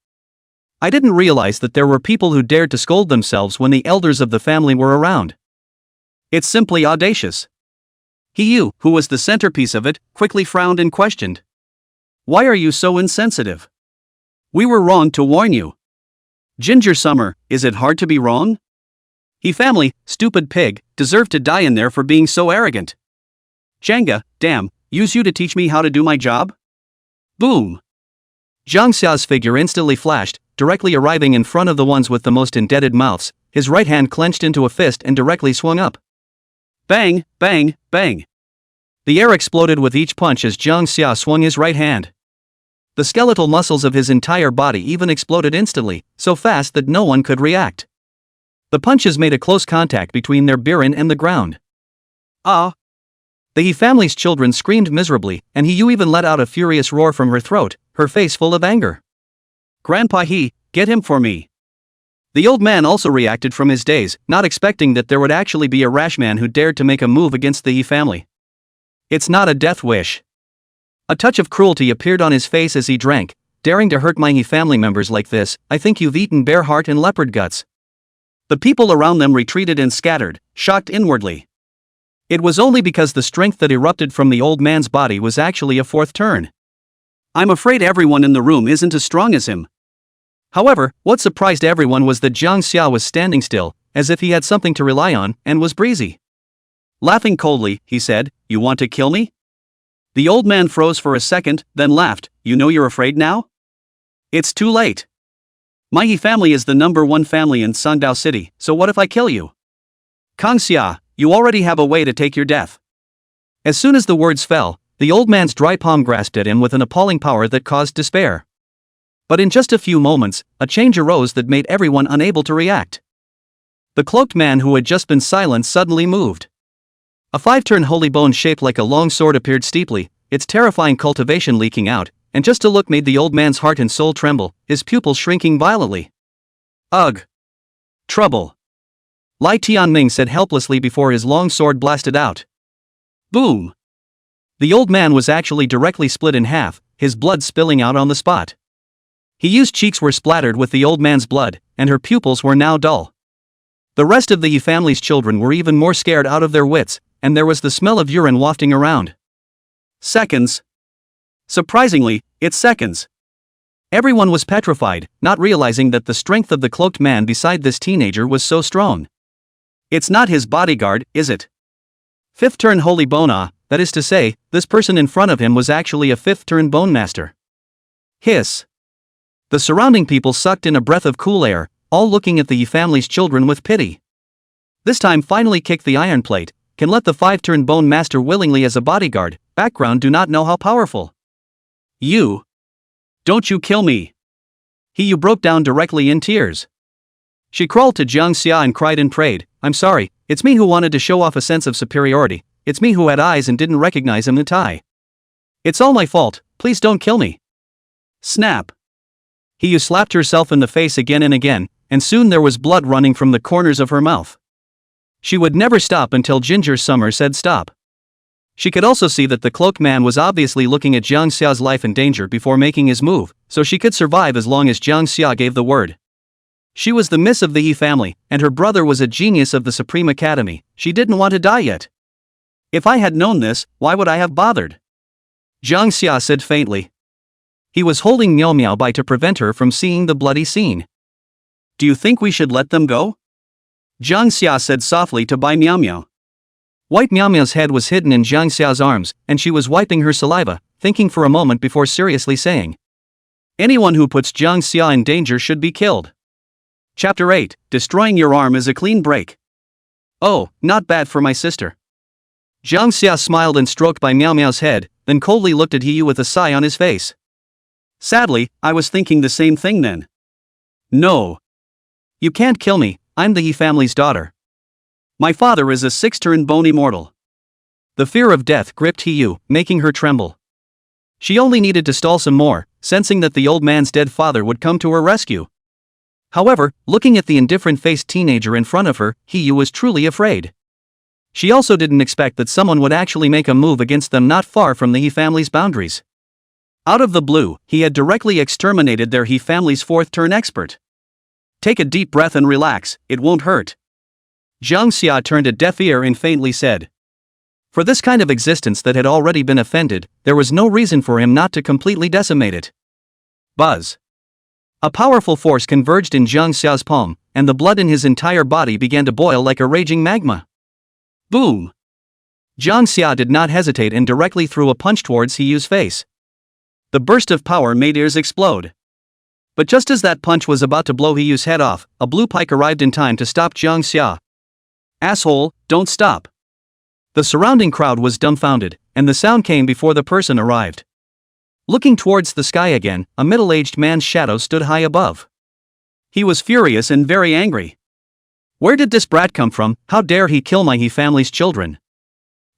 I didn't realize that there were people who dared to scold themselves when the elders of the family were around. It's simply audacious. Who was the centerpiece of it, quickly frowned and questioned. Why are you so insensitive? We were wrong to warn you. Ginger Summer, is it hard to be wrong? He family, stupid pig, deserved to die in there for being so arrogant. Jenga, damn, use you to teach me how to do my job? Boom. Jang Xia's figure instantly flashed, directly arriving in front of the ones with the most indebted mouths, his right hand clenched into a fist and directly swung up. Bang, bang, bang. The air exploded with each punch as Jang Xia swung his right hand. The skeletal muscles of his entire body even exploded instantly, so fast that no one could react. The punches made a close contact between their birin and the ground. Ah! The He family's children screamed miserably, and Yu even let out a furious roar from her throat, her face full of anger. Grandpa He, get him for me. The old man also reacted from his daze, not expecting that there would actually be a rash man who dared to make a move against the He family. It's not a death wish. A touch of cruelty appeared on his face as he drank, daring to hurt my He family members like this. I think you've eaten bear heart and leopard guts. The people around them retreated and scattered, shocked inwardly. It was only because the strength that erupted from the old man's body was actually a fourth turn. I'm afraid everyone in the room isn't as strong as him. However, what surprised everyone was that Jang Xia was standing still, as if he had something to rely on, and was breezy. Laughing coldly, he said, "You want to kill me?" The old man froze for a second, then laughed. "You know you're afraid now? It's too late. My He family is the #1 family in Sangdao City, so what if I kill you? Kang Xia, you already have a way to take your death." As soon as the words fell, the old man's dry palm grasped at him with an appalling power that caused despair. But in just a few moments, a change arose that made everyone unable to react. The cloaked man who had just been silent suddenly moved. A 5-turn holy bone shaped like a long sword appeared steeply, its terrifying cultivation leaking out, and just a look made the old man's heart and soul tremble, his pupils shrinking violently. "Ugh! Trouble!" Lai Tianming said helplessly before his long sword blasted out. Boom! The old man was actually directly split in half, his blood spilling out on the spot. Hiyu's cheeks were splattered with the old man's blood, and her pupils were now dull. The rest of the Yi family's children were even more scared out of their wits, and there was the smell of urine wafting around. Seconds. Surprisingly, it's seconds. Everyone was petrified, not realizing that the strength of the cloaked man beside this teenager was so strong. It's not his bodyguard, is it? 5th turn holy bone, that is to say, this person in front of him was actually a 5th turn bone master. Hiss. The surrounding people sucked in a breath of cool air, all looking at the Yi family's children with pity. This time finally kick the iron plate, can let the 5-turn bone master willingly as a bodyguard, background do not know how powerful. You. Don't you kill me. Hiyu broke down directly in tears. She crawled to Jang Xia and cried and prayed, "I'm sorry, it's me who wanted to show off a sense of superiority, it's me who had eyes and didn't recognize him Auntie. It's all my fault, please don't kill me." Snap. Hiyu slapped herself in the face again and again, and soon there was blood running from the corners of her mouth. She would never stop until Ginger Summer said stop. She could also see that the cloaked man was obviously looking at Jang Xia's life in danger before making his move, so she could survive as long as Jang Xia gave the word. She was the miss of the Yi family, and her brother was a genius of the Supreme Academy. She didn't want to die yet. "If I had known this, why would I have bothered?" Jang Xia said faintly. He was holding Miao Miao by to prevent her from seeing the bloody scene. "Do you think we should let them go?" Jang Xia said softly to Bai Miao Miao. White Miao Miao's head was hidden in Jang Xia's arms, and she was wiping her saliva, thinking for a moment before seriously saying, "Anyone who puts Jang Xia in danger should be killed." Chapter 8, Destroying Your Arm is a Clean Break. "Oh, not bad for my sister." Jang Xia smiled and stroked Bai Miao Miao's head, then coldly looked at Hiyu with a sigh on his face. "Sadly, I was thinking the same thing then." "No. You can't kill me, I'm the Yi family's daughter. My father is a 6-turn bone immortal." The fear of death gripped Hiyu, making her tremble. She only needed to stall some more, sensing that the old man's dead father would come to her rescue. However, looking at the indifferent-faced teenager in front of her, Hiyu was truly afraid. She also didn't expect that someone would actually make a move against them not far from the Yi family's boundaries. Out of the blue, he had directly exterminated their Yi family's 4th-turn expert. "Take a deep breath and relax, it won't hurt." Jang Xia turned a deaf ear and faintly said. For this kind of existence that had already been offended, there was no reason for him not to completely decimate it. Buzz. A powerful force converged in Jang Xia's palm, and the blood in his entire body began to boil like a raging magma. Boom! Jang Xia did not hesitate and directly threw a punch towards Hiyu's face. The burst of power made ears explode. But just as that punch was about to blow Hiyu's head off, a blue pike arrived in time to stop Jang Xia. "Asshole, don't stop." The surrounding crowd was dumbfounded, and the sound came before the person arrived. Looking towards the sky again, a middle-aged man's shadow stood high above. He was furious and very angry. "Where did this brat come from? How dare he kill my Yi family's children?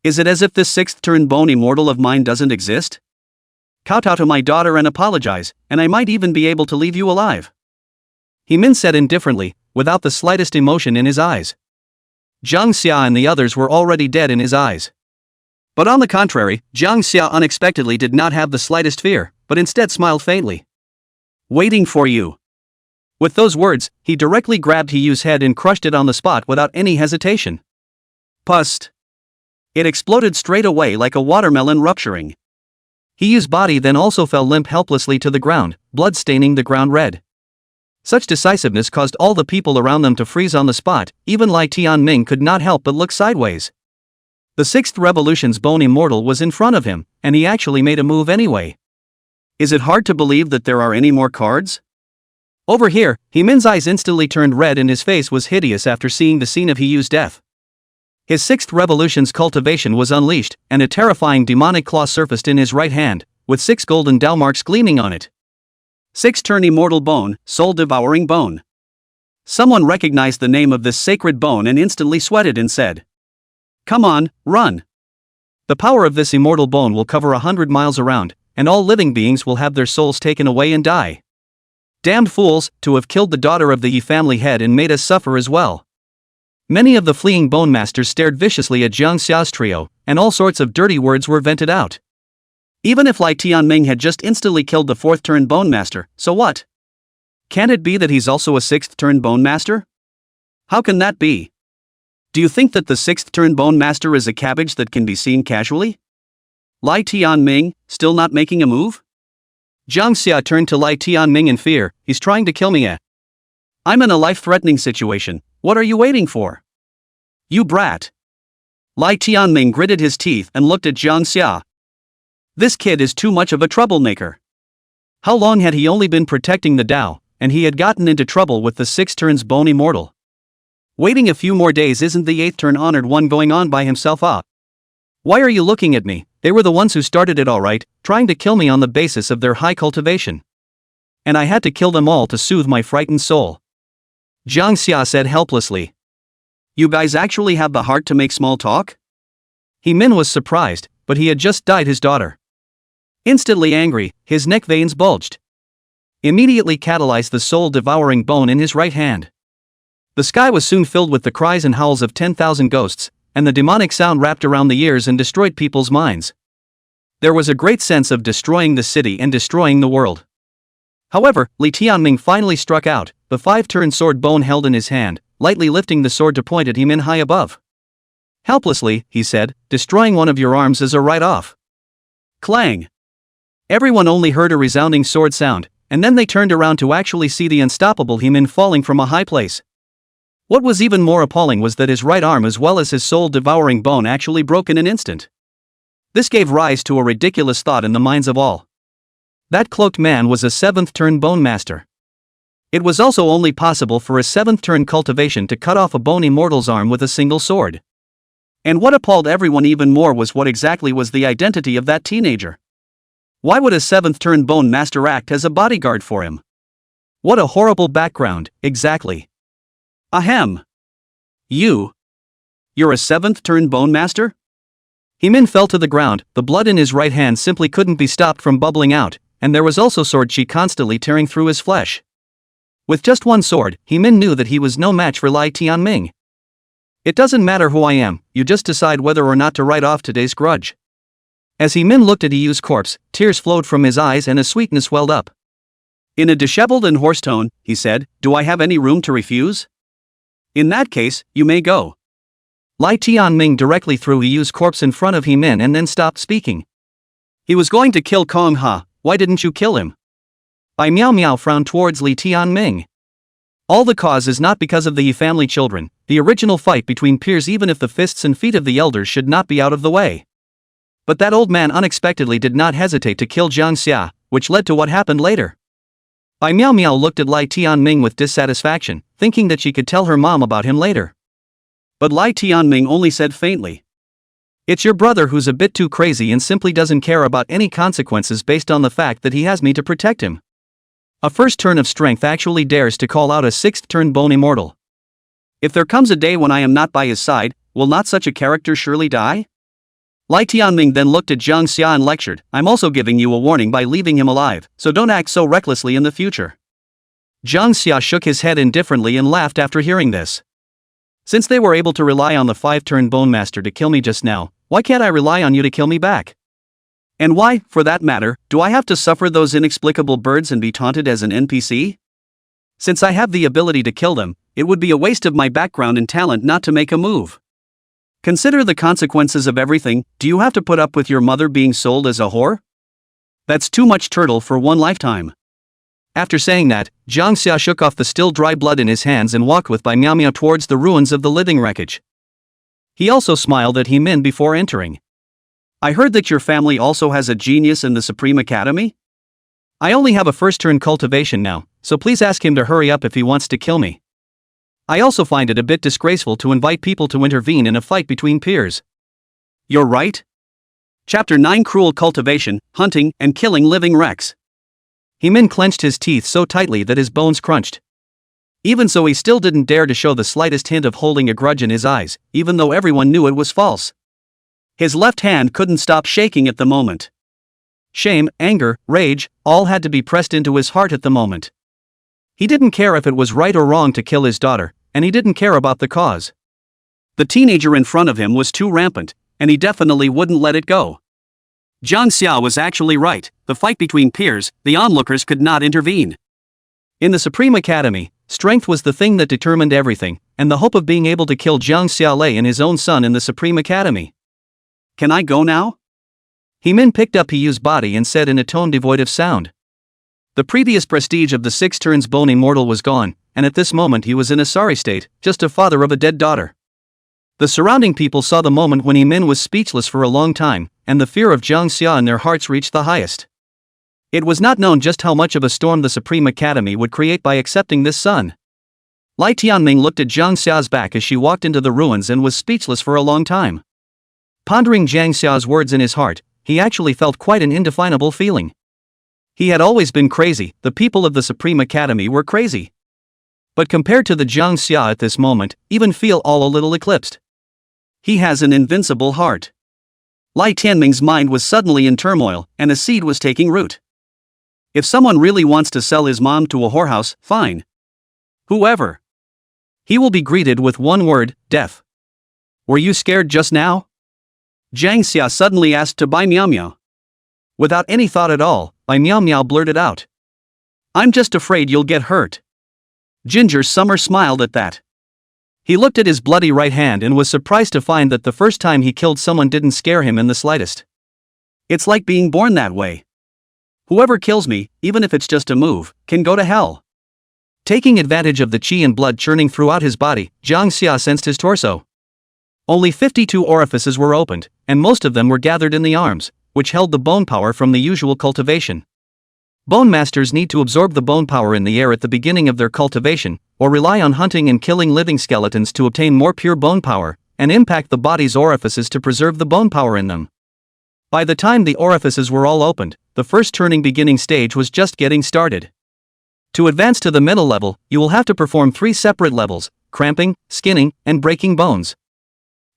Is it as if this 6th-turn bone immortal of mine doesn't exist? Kowtow to my daughter and apologize, and I might even be able to leave you alive." Min said indifferently, without the slightest emotion in his eyes. Jang Xia and the others were already dead in his eyes. But on the contrary, Jang Xia unexpectedly did not have the slightest fear, but instead smiled faintly. "Waiting for you." With those words, he directly grabbed Hiyu's head and crushed it on the spot without any hesitation. Pust. It exploded straight away like a watermelon rupturing. Hiyu's body then also fell limp helplessly to the ground, blood staining the ground red. Such decisiveness caused all the people around them to freeze on the spot. Even Lai Tianming could not help but look sideways. The 6th Revolution's Bone Immortal was in front of him, and he actually made a move anyway. Is it hard to believe that there are any more cards? Over here, Hemin's eyes instantly turned red and his face was hideous after seeing the scene of Hiyu's death. His 6th Revolution's Cultivation was unleashed, and a terrifying demonic claw surfaced in his right hand, with 6 golden Dao marks gleaming on it. 6th Immortal Bone, Soul-Devouring Bone. Someone recognized the name of this sacred bone and instantly sweated and said, "Come on, run." The power of this immortal bone will cover 100 miles around, and all living beings will have their souls taken away and die. Damned fools, to have killed the daughter of the Yi family head and made us suffer as well. Many of the fleeing Bone Masters stared viciously at Jang Xia's trio, and all sorts of dirty words were vented out. Even if Lai Tianming had just instantly killed the 4th turn Bone Master, so what? Can't it be that he's also a 6th turn Bone Master? How can that be? Do you think that the 6th turn Bone Master is a cabbage that can be seen casually? Lai Tianming, still not making a move? Jang Xia turned to Lai Tianming in fear. He's trying to kill me. I'm in a life-threatening situation. What are you waiting for? You brat. Lai Tianming gritted his teeth and looked at Jang Xia. This kid is too much of a troublemaker. How long had he only been protecting the Dao, and he had gotten into trouble with the 6 turns Bone Immortal? Waiting a few more days isn't the 8th turn honored one going on by himself up? Why are you looking at me? They were the ones who started it alright, trying to kill me on the basis of their high cultivation. And I had to kill them all to soothe my frightened soul. Jang Xia said helplessly. You guys actually have the heart to make small talk? Hemin was surprised, but he had just died his daughter. Instantly angry, his neck veins bulged. Immediately catalyzed the soul-devouring bone in his right hand. The sky was soon filled with the cries and howls of 10,000 ghosts, and the demonic sound wrapped around the ears and destroyed people's minds. There was a great sense of destroying the city and destroying the world. However, Li Tianming finally struck out, the 5-turn sword bone held in his hand, lightly lifting the sword to point at Hemin high above. Helplessly, he said, destroying one of your arms is a write-off. Clang! Everyone only heard a resounding sword sound, and then they turned around to actually see the unstoppable Hemin falling from a high place. What was even more appalling was that his right arm as well as his soul-devouring bone actually broke in an instant. This gave rise to a ridiculous thought in the minds of all. That cloaked man was a 7th turn Bone Master. It was also only possible for a 7th turn cultivation to cut off a Bone Immortal's arm with a single sword. And what appalled everyone even more was what exactly was the identity of that teenager. Why would a 7th turn Bone Master act as a bodyguard for him? What a horrible background, exactly. Ahem. You're a 7th turn Bone Master? Hemin fell to the ground, the blood in his right hand simply couldn't be stopped from bubbling out, and there was also sword chi constantly tearing through his flesh. With just one sword, Hemin knew that he was no match for Lai Tianming. It doesn't matter who I am, you just decide whether or not to write off today's grudge. As Hemin looked at Hiyu's corpse, tears flowed from his eyes and a sweetness welled up. In a disheveled and hoarse tone, he said, "Do I have any room to refuse? In that case, you may go." Lai Tianming directly threw Hiyu's corpse in front of Hemin and then stopped speaking. He was going to kill Kong Ha, why didn't you kill him? Bai Miao Miao frowned towards Li Tianming. All the cause is not because of the Yi family children, the original fight between peers even if the fists and feet of the elders should not be out of the way. But that old man unexpectedly did not hesitate to kill Jang Xia, which led to what happened later. Bai Miao Miao looked at Lai Tianming with dissatisfaction, thinking that she could tell her mom about him later. But Lai Tianming only said faintly, "It's your brother who's a bit too crazy and simply doesn't care about any consequences based on the fact that he has me to protect him. A 1st turn of strength actually dares to call out a 6th turn Bone Immortal. If there comes a day when I am not by his side, will not such a character surely die?" Lai Tianming then looked at Jang Xia and lectured, "I'm also giving you a warning by leaving him alive, so don't act so recklessly in the future." Jang Xia shook his head indifferently and laughed after hearing this. Since they were able to rely on the 5-turn Bone Master to kill me just now, why can't I rely on you to kill me back? And why, for that matter, do I have to suffer those inexplicable birds and be taunted as an NPC? Since I have the ability to kill them, it would be a waste of my background and talent not to make a move. Consider the consequences of everything. Do you have to put up with your mother being sold as a whore? That's too much turtle for one lifetime. After saying that, Jang Xia shook off the still dry blood in his hands and walked with Bai Miao Miao towards the ruins of the living wreckage. He also smiled at Hemin before entering. I heard that your family also has a genius in the Supreme Academy? I only have a first-turn cultivation now, so please ask him to hurry up if he wants to kill me. I also find it a bit disgraceful to invite people to intervene in a fight between peers. You're right. Chapter 9 Cruel Cultivation, Hunting, and Killing Living Wrecks. Hemin clenched his teeth so tightly that his bones crunched. Even so, he still didn't dare to show the slightest hint of holding a grudge in his eyes, even though everyone knew it was false. His left hand couldn't stop shaking at the moment. Shame, anger, rage, all had to be pressed into his heart at the moment. He didn't care if it was right or wrong to kill his daughter, and he didn't care about the cause. The teenager in front of him was too rampant, and he definitely wouldn't let it go. Jang Xia was actually right. The fight between peers, the onlookers could not intervene. In the Supreme Academy, strength was the thing that determined everything, and the hope of being able to kill Jang Xia lay in his own son in the Supreme Academy. Can I go now? Hemin picked up Hiyu's body and said in a tone devoid of sound. The previous prestige of the 6 turns bone immortal was gone, and at this moment he was in a sorry state, just a father of a dead daughter. The surrounding people saw the moment when Hemin was speechless for a long time, and the fear of Jang Xia in their hearts reached the highest. It was not known just how much of a storm the Supreme Academy would create by accepting this son. Lai Tianming looked at Jang Xia's back as she walked into the ruins and was speechless for a long time. Pondering Jang Xia's words in his heart, he actually felt quite an indefinable feeling. He had always been crazy, the people of the Supreme Academy were crazy. But compared to the Jang Xia at this moment, even feel all a little eclipsed. He has an invincible heart. Lai Tianming's mind was suddenly in turmoil, and a seed was taking root. If someone really wants to sell his mom to a whorehouse, fine. Whoever. He will be greeted with one word, death. Were you scared just now? Jang Xia suddenly asked to Bai Miao Miao. Without any thought at all, Bai Miao Miao blurted out. I'm just afraid you'll get hurt. Ginger Summer smiled at that. He looked at his bloody right hand and was surprised to find that the first time he killed someone didn't scare him in the slightest. It's like being born that way. Whoever kills me, even if it's just a move, can go to hell. Taking advantage of the chi and blood churning throughout his body, Jang Xia sensed his torso. Only 52 orifices were opened, and most of them were gathered in the arms, which held the bone power from the usual cultivation. Bone masters need to absorb the bone power in the air at the beginning of their cultivation, or rely on hunting and killing living skeletons to obtain more pure bone power, and impact the body's orifices to preserve the bone power in them. By the time the orifices were all opened, the first turning beginning stage was just getting started. To advance to the middle level, you will have to perform 3 separate levels: cramping, skinning, and breaking bones.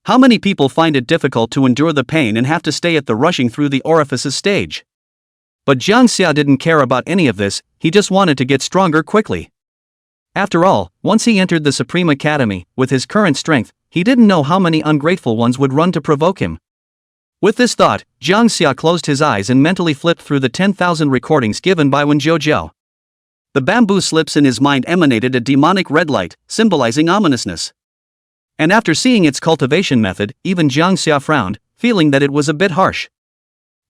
How many people find it difficult to endure the pain and have to stay at the rushing through the orifices stage? But Jang Xia didn't care about any of this, he just wanted to get stronger quickly. After all, once he entered the Supreme Academy, with his current strength, he didn't know how many ungrateful ones would run to provoke him. With this thought, Jang Xia closed his eyes and mentally flipped through the 10,000 recordings given by Wen Zhou. The bamboo slips in his mind emanated a demonic red light, symbolizing ominousness. And after seeing its cultivation method, even Jang Xia frowned, feeling that it was a bit harsh.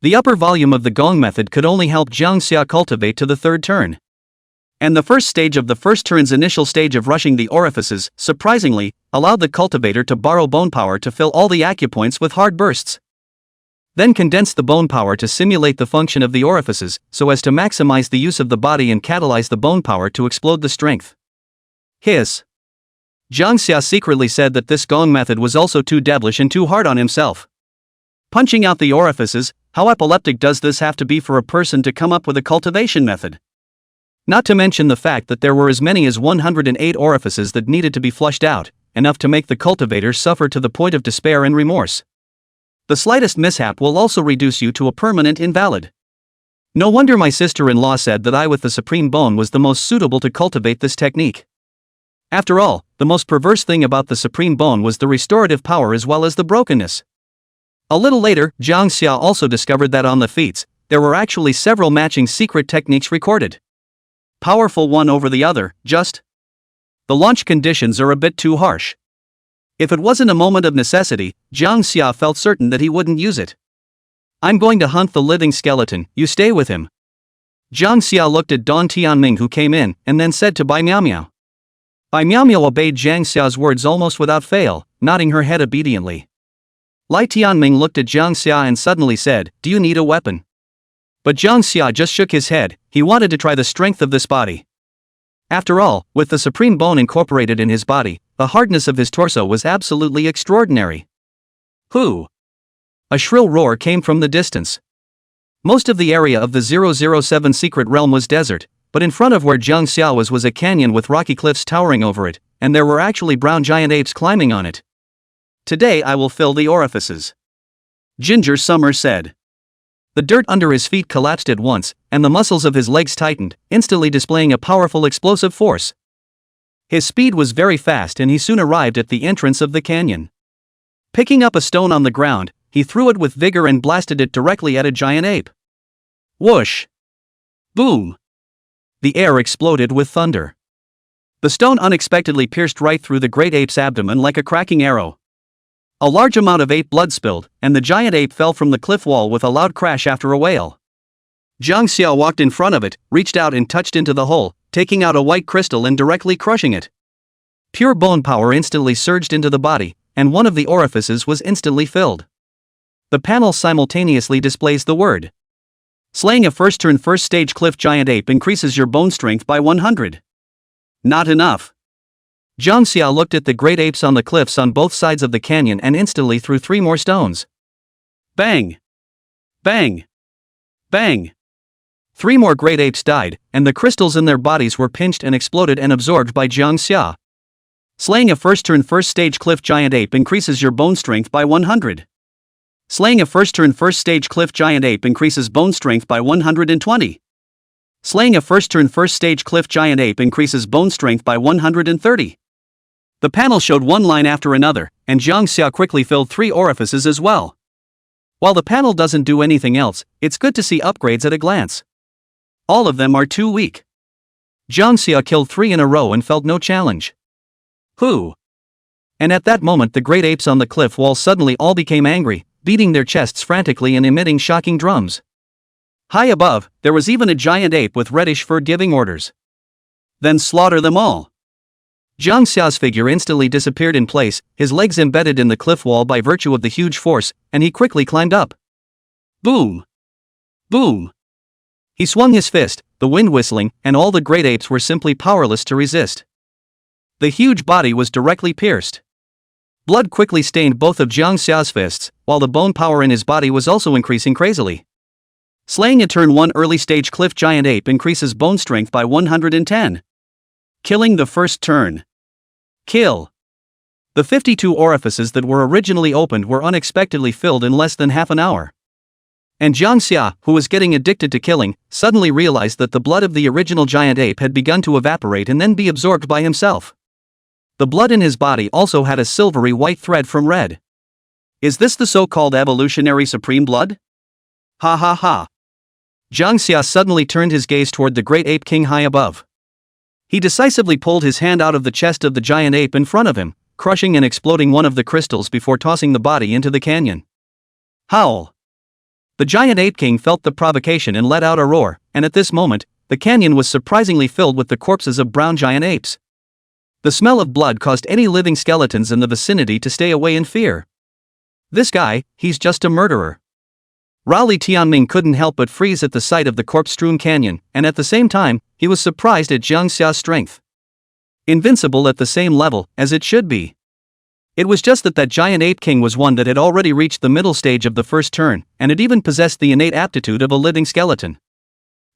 The upper volume of the gong method could only help Jang Xia cultivate to the 3rd turn. And the first stage of the first turn's initial stage of rushing the orifices, surprisingly, allowed the cultivator to borrow bone power to fill all the acupoints with hard bursts. Then condensed the bone power to simulate the function of the orifices, so as to maximize the use of the body and catalyze the bone power to explode the strength. Hiss. Jang Xia secretly said that this gong method was also too devilish and too hard on himself. Punching out the orifices, how epileptic does this have to be for a person to come up with a cultivation method? Not to mention the fact that there were as many as 108 orifices that needed to be flushed out, enough to make the cultivator suffer to the point of despair and remorse. The slightest mishap will also reduce you to a permanent invalid. No wonder my sister-in-law said that I with the supreme bone was the most suitable to cultivate this technique. After all, the most perverse thing about the supreme bone was the restorative power as well as the brokenness. A little later, Jang Xia also discovered that on the feats, there were actually several matching secret techniques recorded. Powerful one over the other, just. The launch conditions are a bit too harsh. If it wasn't a moment of necessity, Jang Xia felt certain that he wouldn't use it. I'm going to hunt the living skeleton, you stay with him. Jang Xia looked at Don Tianming, who came in, and then said to Bai Miaomiao. Bai Miaomiao obeyed Jang Xia's words almost without fail, nodding her head obediently. Lai Tianming looked at Jang Xia and suddenly said, "Do you need a weapon?" But Jang Xia just shook his head. He wanted to try the strength of this body. After all, with the supreme bone incorporated in his body, the hardness of his torso was absolutely extraordinary. Who? A shrill roar came from the distance. Most of the area of the 007 secret realm was desert, but in front of where Jang Xia was a canyon with rocky cliffs towering over it, and there were actually brown giant apes climbing on it. "Today I will fill the orifices," Ginger Summer said. The dirt under his feet collapsed at once, and the muscles of his legs tightened, instantly displaying a powerful explosive force. His speed was very fast and he soon arrived at the entrance of the canyon. Picking up a stone on the ground, he threw it with vigor and blasted it directly at a giant ape. Whoosh! Boom! The air exploded with thunder. The stone unexpectedly pierced right through the great ape's abdomen like a cracking arrow. A large amount of ape blood spilled, and the giant ape fell from the cliff wall with a loud crash after a wail. Jang Xia walked in front of it, reached out and touched into the hole, taking out a white crystal and directly crushing it. Pure bone power instantly surged into the body, and one of the orifices was instantly filled. The panel simultaneously displays the word. Slaying a first turn first stage cliff giant ape increases your bone strength by 100. Not enough. Jang Xia looked at the great apes on the cliffs on both sides of the canyon and instantly threw 3 more stones. Bang! Bang! Bang! 3 more great apes died, and the crystals in their bodies were pinched and exploded and absorbed by Jang Xia. Slaying a first turn first stage cliff giant ape increases your bone strength by 100. Slaying a first turn first stage cliff giant ape increases bone strength by 120. Slaying a first turn first stage cliff giant ape increases bone strength by 130. The panel showed one line after another, and Jang Xia quickly filled 3 orifices as well. While the panel doesn't do anything else, it's good to see upgrades at a glance. All of them are too weak. Jang Xia killed 3 in a row and felt no challenge. Who? And at that moment the great apes on the cliff wall suddenly all became angry, beating their chests frantically and emitting shocking drums. High above, there was even a giant ape with reddish fur giving orders. Then slaughter them all. Jang Xia's figure instantly disappeared in place, his legs embedded in the cliff wall by virtue of the huge force, and he quickly climbed up. Boom! Boom! He swung his fist, the wind whistling, and all the great apes were simply powerless to resist. The huge body was directly pierced. Blood quickly stained both of Jang Xia's fists, while the bone power in his body was also increasing crazily. Slaying a turn 1 early stage cliff giant ape increases bone strength by 110. Killing the first turn. Kill. The 52 orifices that were originally opened were unexpectedly filled in less than half an hour. And Jang Xia, who was getting addicted to killing, suddenly realized that the blood of the original giant ape had begun to evaporate and then be absorbed by himself. The blood in his body also had a silvery white thread from red. Is this the so-called evolutionary supreme blood? Ha ha ha. Jang Xia suddenly turned his gaze toward the great Ape King high above. He decisively pulled his hand out of the chest of the giant ape in front of him, crushing and exploding one of the crystals before tossing the body into the canyon. Howl! The giant Ape King felt the provocation and let out a roar, and at this moment, the canyon was surprisingly filled with the corpses of brown giant apes. The smell of blood caused any living skeletons in the vicinity to stay away in fear. This guy, he's just a murderer. Rowley Tianming couldn't help but freeze at the sight of the corpse-strewn canyon, and at the same time, he was surprised at Jang Xia's strength. Invincible at the same level as it should be. It was just that giant Ape King was one that had already reached the middle stage of the first turn, and it even possessed the innate aptitude of a living skeleton.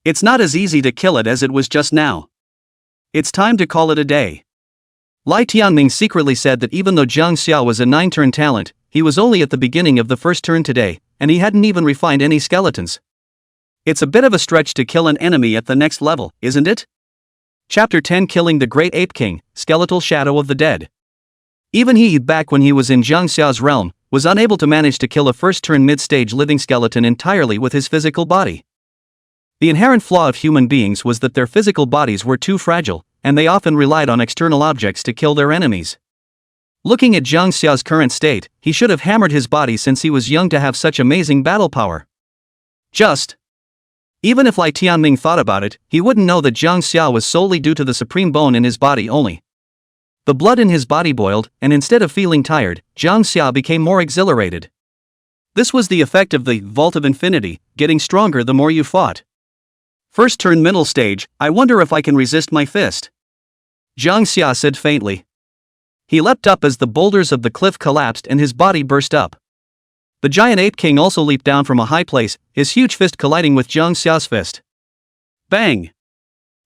It's not as easy to kill it as it was just now. It's time to call it a day. Lai Tianming secretly said that even though Jang Xia was a 9-turn talent, he was only at the beginning of the first turn today, and he hadn't even refined any skeletons. It's a bit of a stretch to kill an enemy at the next level, isn't it? Chapter 10 Killing the Great Ape King, Skeletal Shadow of the Dead. Even he, back when he was in Jang Xia's realm, was unable to manage to kill a first-turn mid-stage living skeleton entirely with his physical body. The inherent flaw of human beings was that their physical bodies were too fragile, and they often relied on external objects to kill their enemies. Looking at Jang Xia's current state, he should have hammered his body since he was young to have such amazing battle power. Just Even if Lai Tianming thought about it, he wouldn't know that Jang Xia was solely due to the supreme bone in his body only. The blood in his body boiled, and instead of feeling tired, Jang Xia became more exhilarated. This was the effect of the Vault of Infinity, getting stronger the more you fought. First turn middle stage, I wonder if I can resist my fist. Jang Xia said faintly. He leapt up as the boulders of the cliff collapsed and his body burst up. The giant Ape King also leaped down from a high place, his huge fist colliding with Jang Xia's fist. Bang!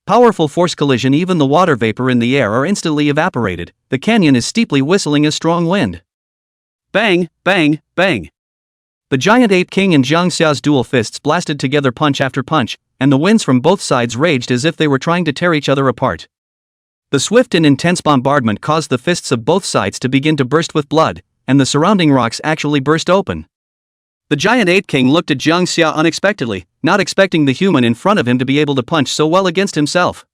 Powerful force collision. Even the water vapor in the air are instantly evaporated. The canyon is steeply whistling a strong wind. Bang, bang, bang. The giant Ape King and Jang Xia's dual fists blasted together punch after punch, and the winds from both sides raged as if they were trying to tear each other apart. The swift and intense bombardment caused the fists of both sides to begin to burst with blood, and the surrounding rocks actually burst open. The giant Ape King looked at Jang Xia unexpectedly, not expecting the human in front of him to be able to punch so well against himself.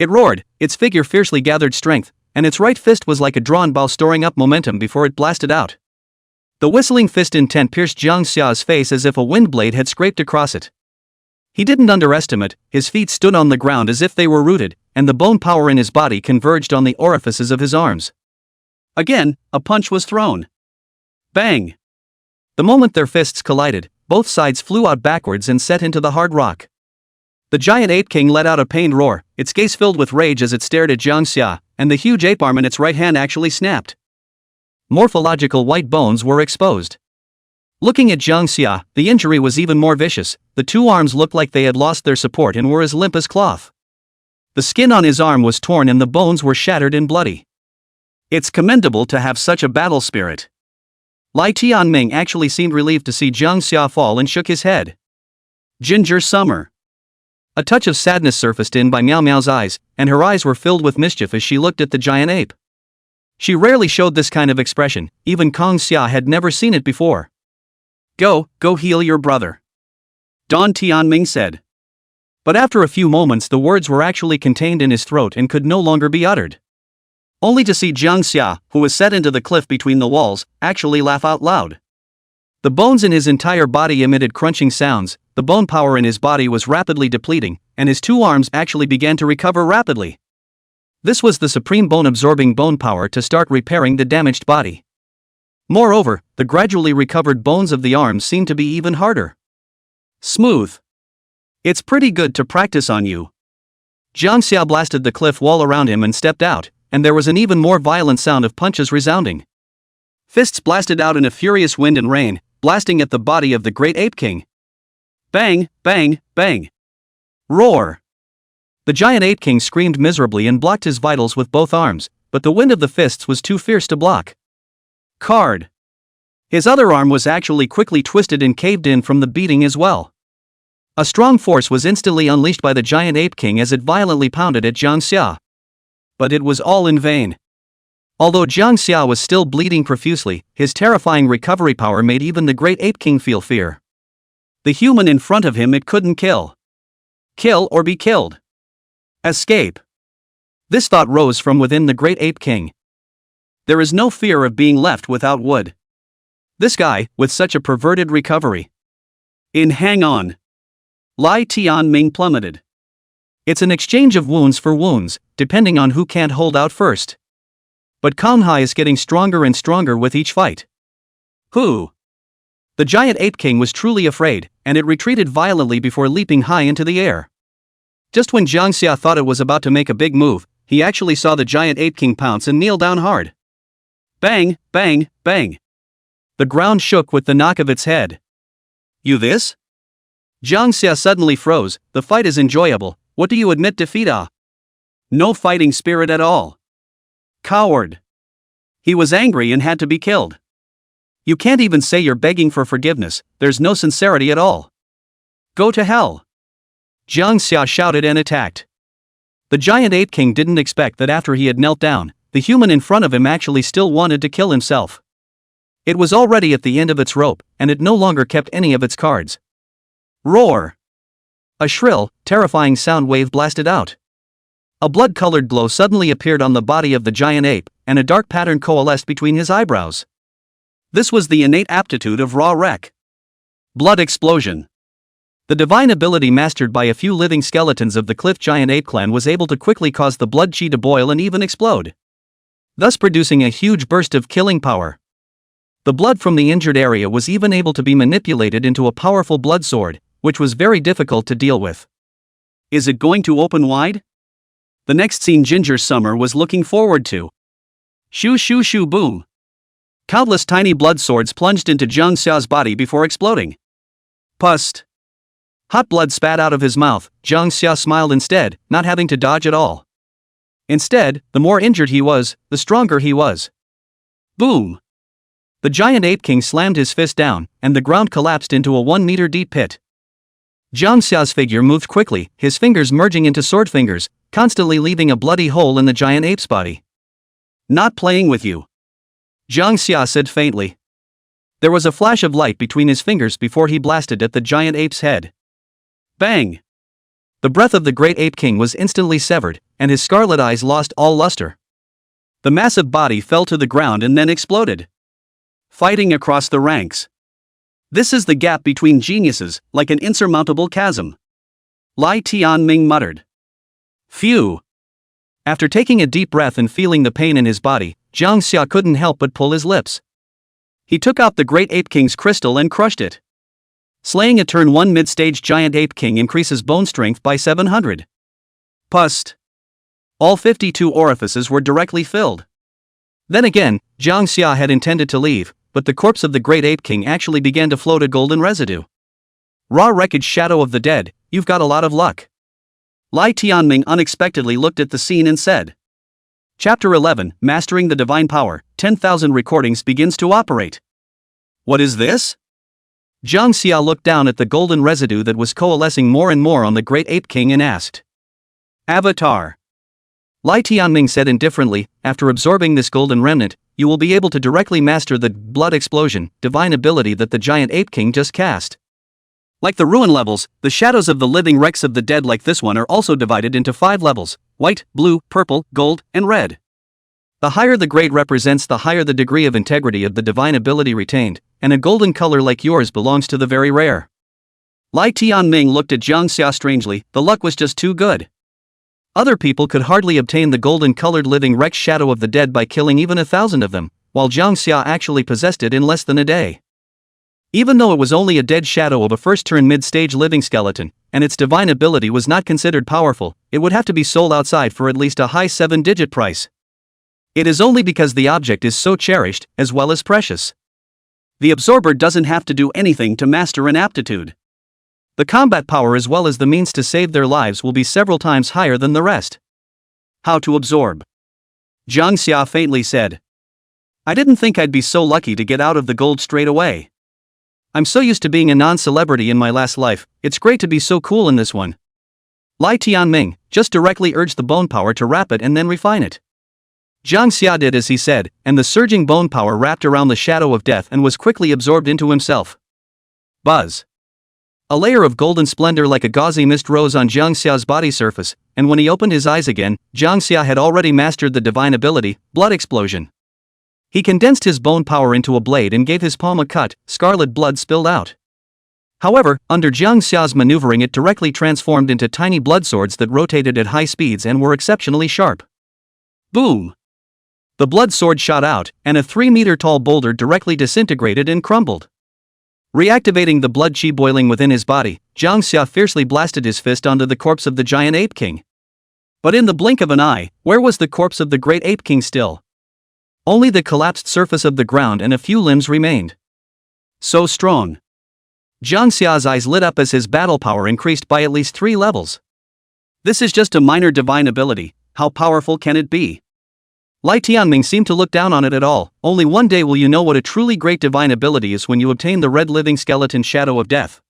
It roared, its figure fiercely gathered strength, and its right fist was like a drawn bow storing up momentum before it blasted out. The whistling fist intent pierced Jang Xia's face as if a wind blade had scraped across it. He didn't underestimate, his feet stood on the ground as if they were rooted, and the bone power in his body converged on the orifices of his arms. Again, a punch was thrown. Bang! The moment their fists collided, both sides flew out backwards and set into the hard rock. The giant Ape King let out a pained roar, its gaze filled with rage as it stared at Jang Xia, and the huge ape arm in its right hand actually snapped. Morphological white bones were exposed. Looking at Jang Xia, the injury was even more vicious. The two arms looked like they had lost their support and were as limp as cloth. The skin on his arm was torn and the bones were shattered and bloody. It's commendable to have such a battle spirit. Lai Tianming actually seemed relieved to see Jang Xia fall and shook his head. Ginger Summer. A touch of sadness surfaced in by Miao Miao's eyes, and her eyes were filled with mischief as she looked at the giant ape. She rarely showed this kind of expression, even Kong Xia had never seen it before. Go heal your brother," Don Tianming said. But after a few moments the words were actually contained in his throat and could no longer be uttered. Only to see Jang Xia, who was set into the cliff between the walls, actually laugh out loud. The bones in his entire body emitted crunching sounds, the bone power in his body was rapidly depleting, and his two arms actually began to recover rapidly. This was the supreme bone-absorbing bone power to start repairing the damaged body. Moreover, the gradually recovered bones of the arms seemed to be even harder. Smooth. It's pretty good to practice on you. Jang Xia blasted the cliff wall around him and stepped out, and there was an even more violent sound of punches resounding. Fists blasted out in a furious wind and rain, blasting at the body of the great Ape King. Bang, bang, bang. Roar. The giant Ape King screamed miserably and blocked his vitals with both arms, but the wind of the fists was too fierce to block. Card. His other arm was actually quickly twisted and caved in from the beating as well. A strong force was instantly unleashed by the giant Ape King as it violently pounded at Jang Xia. But it was all in vain. Although Jang Xia was still bleeding profusely, his terrifying recovery power made even the great Ape King feel fear. The human in front of him it couldn't kill. Kill or be killed. Escape. This thought rose from within the great Ape King. There is no fear of being left without wood. This guy, with such a perverted recovery. Hang on. Lai Tianming plummeted. It's an exchange of wounds for wounds, depending on who can't hold out first. But Kong Hai is getting stronger and stronger with each fight. Who? The giant Ape King was truly afraid, and it retreated violently before leaping high into the air. Just when Jang Xia thought it was about to make a big move, he actually saw the giant Ape King pounce and kneel down hard. Bang, bang, bang. The ground shook with the knock of its head. You this? Jang Xia suddenly froze. The fight is enjoyable. What do you admit defeat? No fighting spirit at all. Coward. He was angry and had to be killed. You can't even say you're begging for forgiveness, there's no sincerity at all. Go to hell. Jang Xia shouted and attacked. The giant Ape King didn't expect that after he had knelt down, the human in front of him actually still wanted to kill himself. It was already at the end of its rope, and it no longer kept any of its cards. Roar! A shrill, terrifying sound wave blasted out. A blood-colored glow suddenly appeared on the body of the giant ape, and a dark pattern coalesced between his eyebrows. This was the innate aptitude of raw rec. Blood explosion. The divine ability mastered by a few living skeletons of the cliff giant ape clan was able to quickly cause the blood chi to boil and even explode, thus producing a huge burst of killing power. The blood from the injured area was even able to be manipulated into a powerful blood sword, which was very difficult to deal with. Is it going to open wide? The next scene Ginger Summer was looking forward to. Shoo shoo shoo boom. Countless tiny blood swords plunged into Jang Xia's body before exploding. Pust. Hot blood spat out of his mouth. Jang Xia smiled instead, not having to dodge at all. Instead, the more injured he was, the stronger he was. Boom! The giant Ape King slammed his fist down, and the ground collapsed into a 1-meter deep pit. Jang Xia's figure moved quickly, his fingers merging into sword fingers, constantly leaving a bloody hole in the giant ape's body. Not playing with you, Jang Xia said faintly. There was a flash of light between his fingers before he blasted at the giant ape's head. Bang! The breath of the great Ape King was instantly severed, and his scarlet eyes lost all luster. The massive body fell to the ground and then exploded. Fighting across the ranks. This is the gap between geniuses, like an insurmountable chasm. Lai Tianming muttered. Phew! After taking a deep breath and feeling the pain in his body, Jang Xia couldn't help but pull his lips. He took out the great Ape King's crystal and crushed it. Slaying a turn 1 mid-stage giant Ape King increases bone strength by 700. Pust. All 52 orifices were directly filled. Then again, Jang Xia had intended to leave, but the corpse of the great Ape King actually began to float a golden residue. Raw wreckage shadow of the dead, you've got a lot of luck. Lai Tianming unexpectedly looked at the scene and said. Chapter 11, Mastering the Divine Power, 10,000 recordings begins to operate. What is this? Jang Xia looked down at the golden residue that was coalescing more and more on the great Ape King and asked. Avatar. Lai Tianming said indifferently, after absorbing this golden remnant, you will be able to directly master the blood explosion, divine ability that the giant Ape King just cast. Like the ruin levels, the shadows of the living wrecks of the dead like this one are also divided into 5 levels, white, blue, purple, gold, and red. The higher the grade represents the higher the degree of integrity of the divine ability retained, and a golden color like yours belongs to the very rare. Lai Tianming looked at Jang Xia strangely, the luck was just too good. Other people could hardly obtain the golden-colored living wreck shadow of the dead by killing even 1,000 of them, while Jang Xia actually possessed it in less than a day. Even though it was only a dead shadow of a first-turn mid-stage living skeleton, and its divine ability was not considered powerful, it would have to be sold outside for at least a high 7-digit price. It is only because the object is so cherished, as well as precious. The absorber doesn't have to do anything to master an aptitude. The combat power as well as the means to save their lives will be several times higher than the rest. How to absorb? Jang Xia faintly said. I didn't think I'd be so lucky to get out of the gold straight away. I'm so used to being a non-celebrity in my last life, it's great to be so cool in this one. Lai Tianming, just directly urge the bone power to wrap it and then refine it. Jang Xia did as he said, and the surging bone power wrapped around the shadow of death and was quickly absorbed into himself. Buzz. A layer of golden splendor like a gauzy mist rose on Jang Xia's body surface, and when he opened his eyes again, Jang Xia had already mastered the divine ability, blood explosion. He condensed his bone power into a blade and gave his palm a cut, scarlet blood spilled out. However, under Jang Xia's maneuvering it directly transformed into tiny blood swords that rotated at high speeds and were exceptionally sharp. Boom! The blood sword shot out, and a 3-meter-tall boulder directly disintegrated and crumbled. Reactivating the blood chi boiling within his body, Jang Xia fiercely blasted his fist onto the corpse of the giant Ape King. But in the blink of an eye, where was the corpse of the great Ape King still? Only the collapsed surface of the ground and a few limbs remained. So strong. Jang Xia's eyes lit up as his battle power increased by at least 3 levels. This is just a minor divine ability, how powerful can it be? Lai Tianming seemed to look down on it at all. Only one day will you know what a truly great divine ability is when you obtain the red living skeleton shadow of death.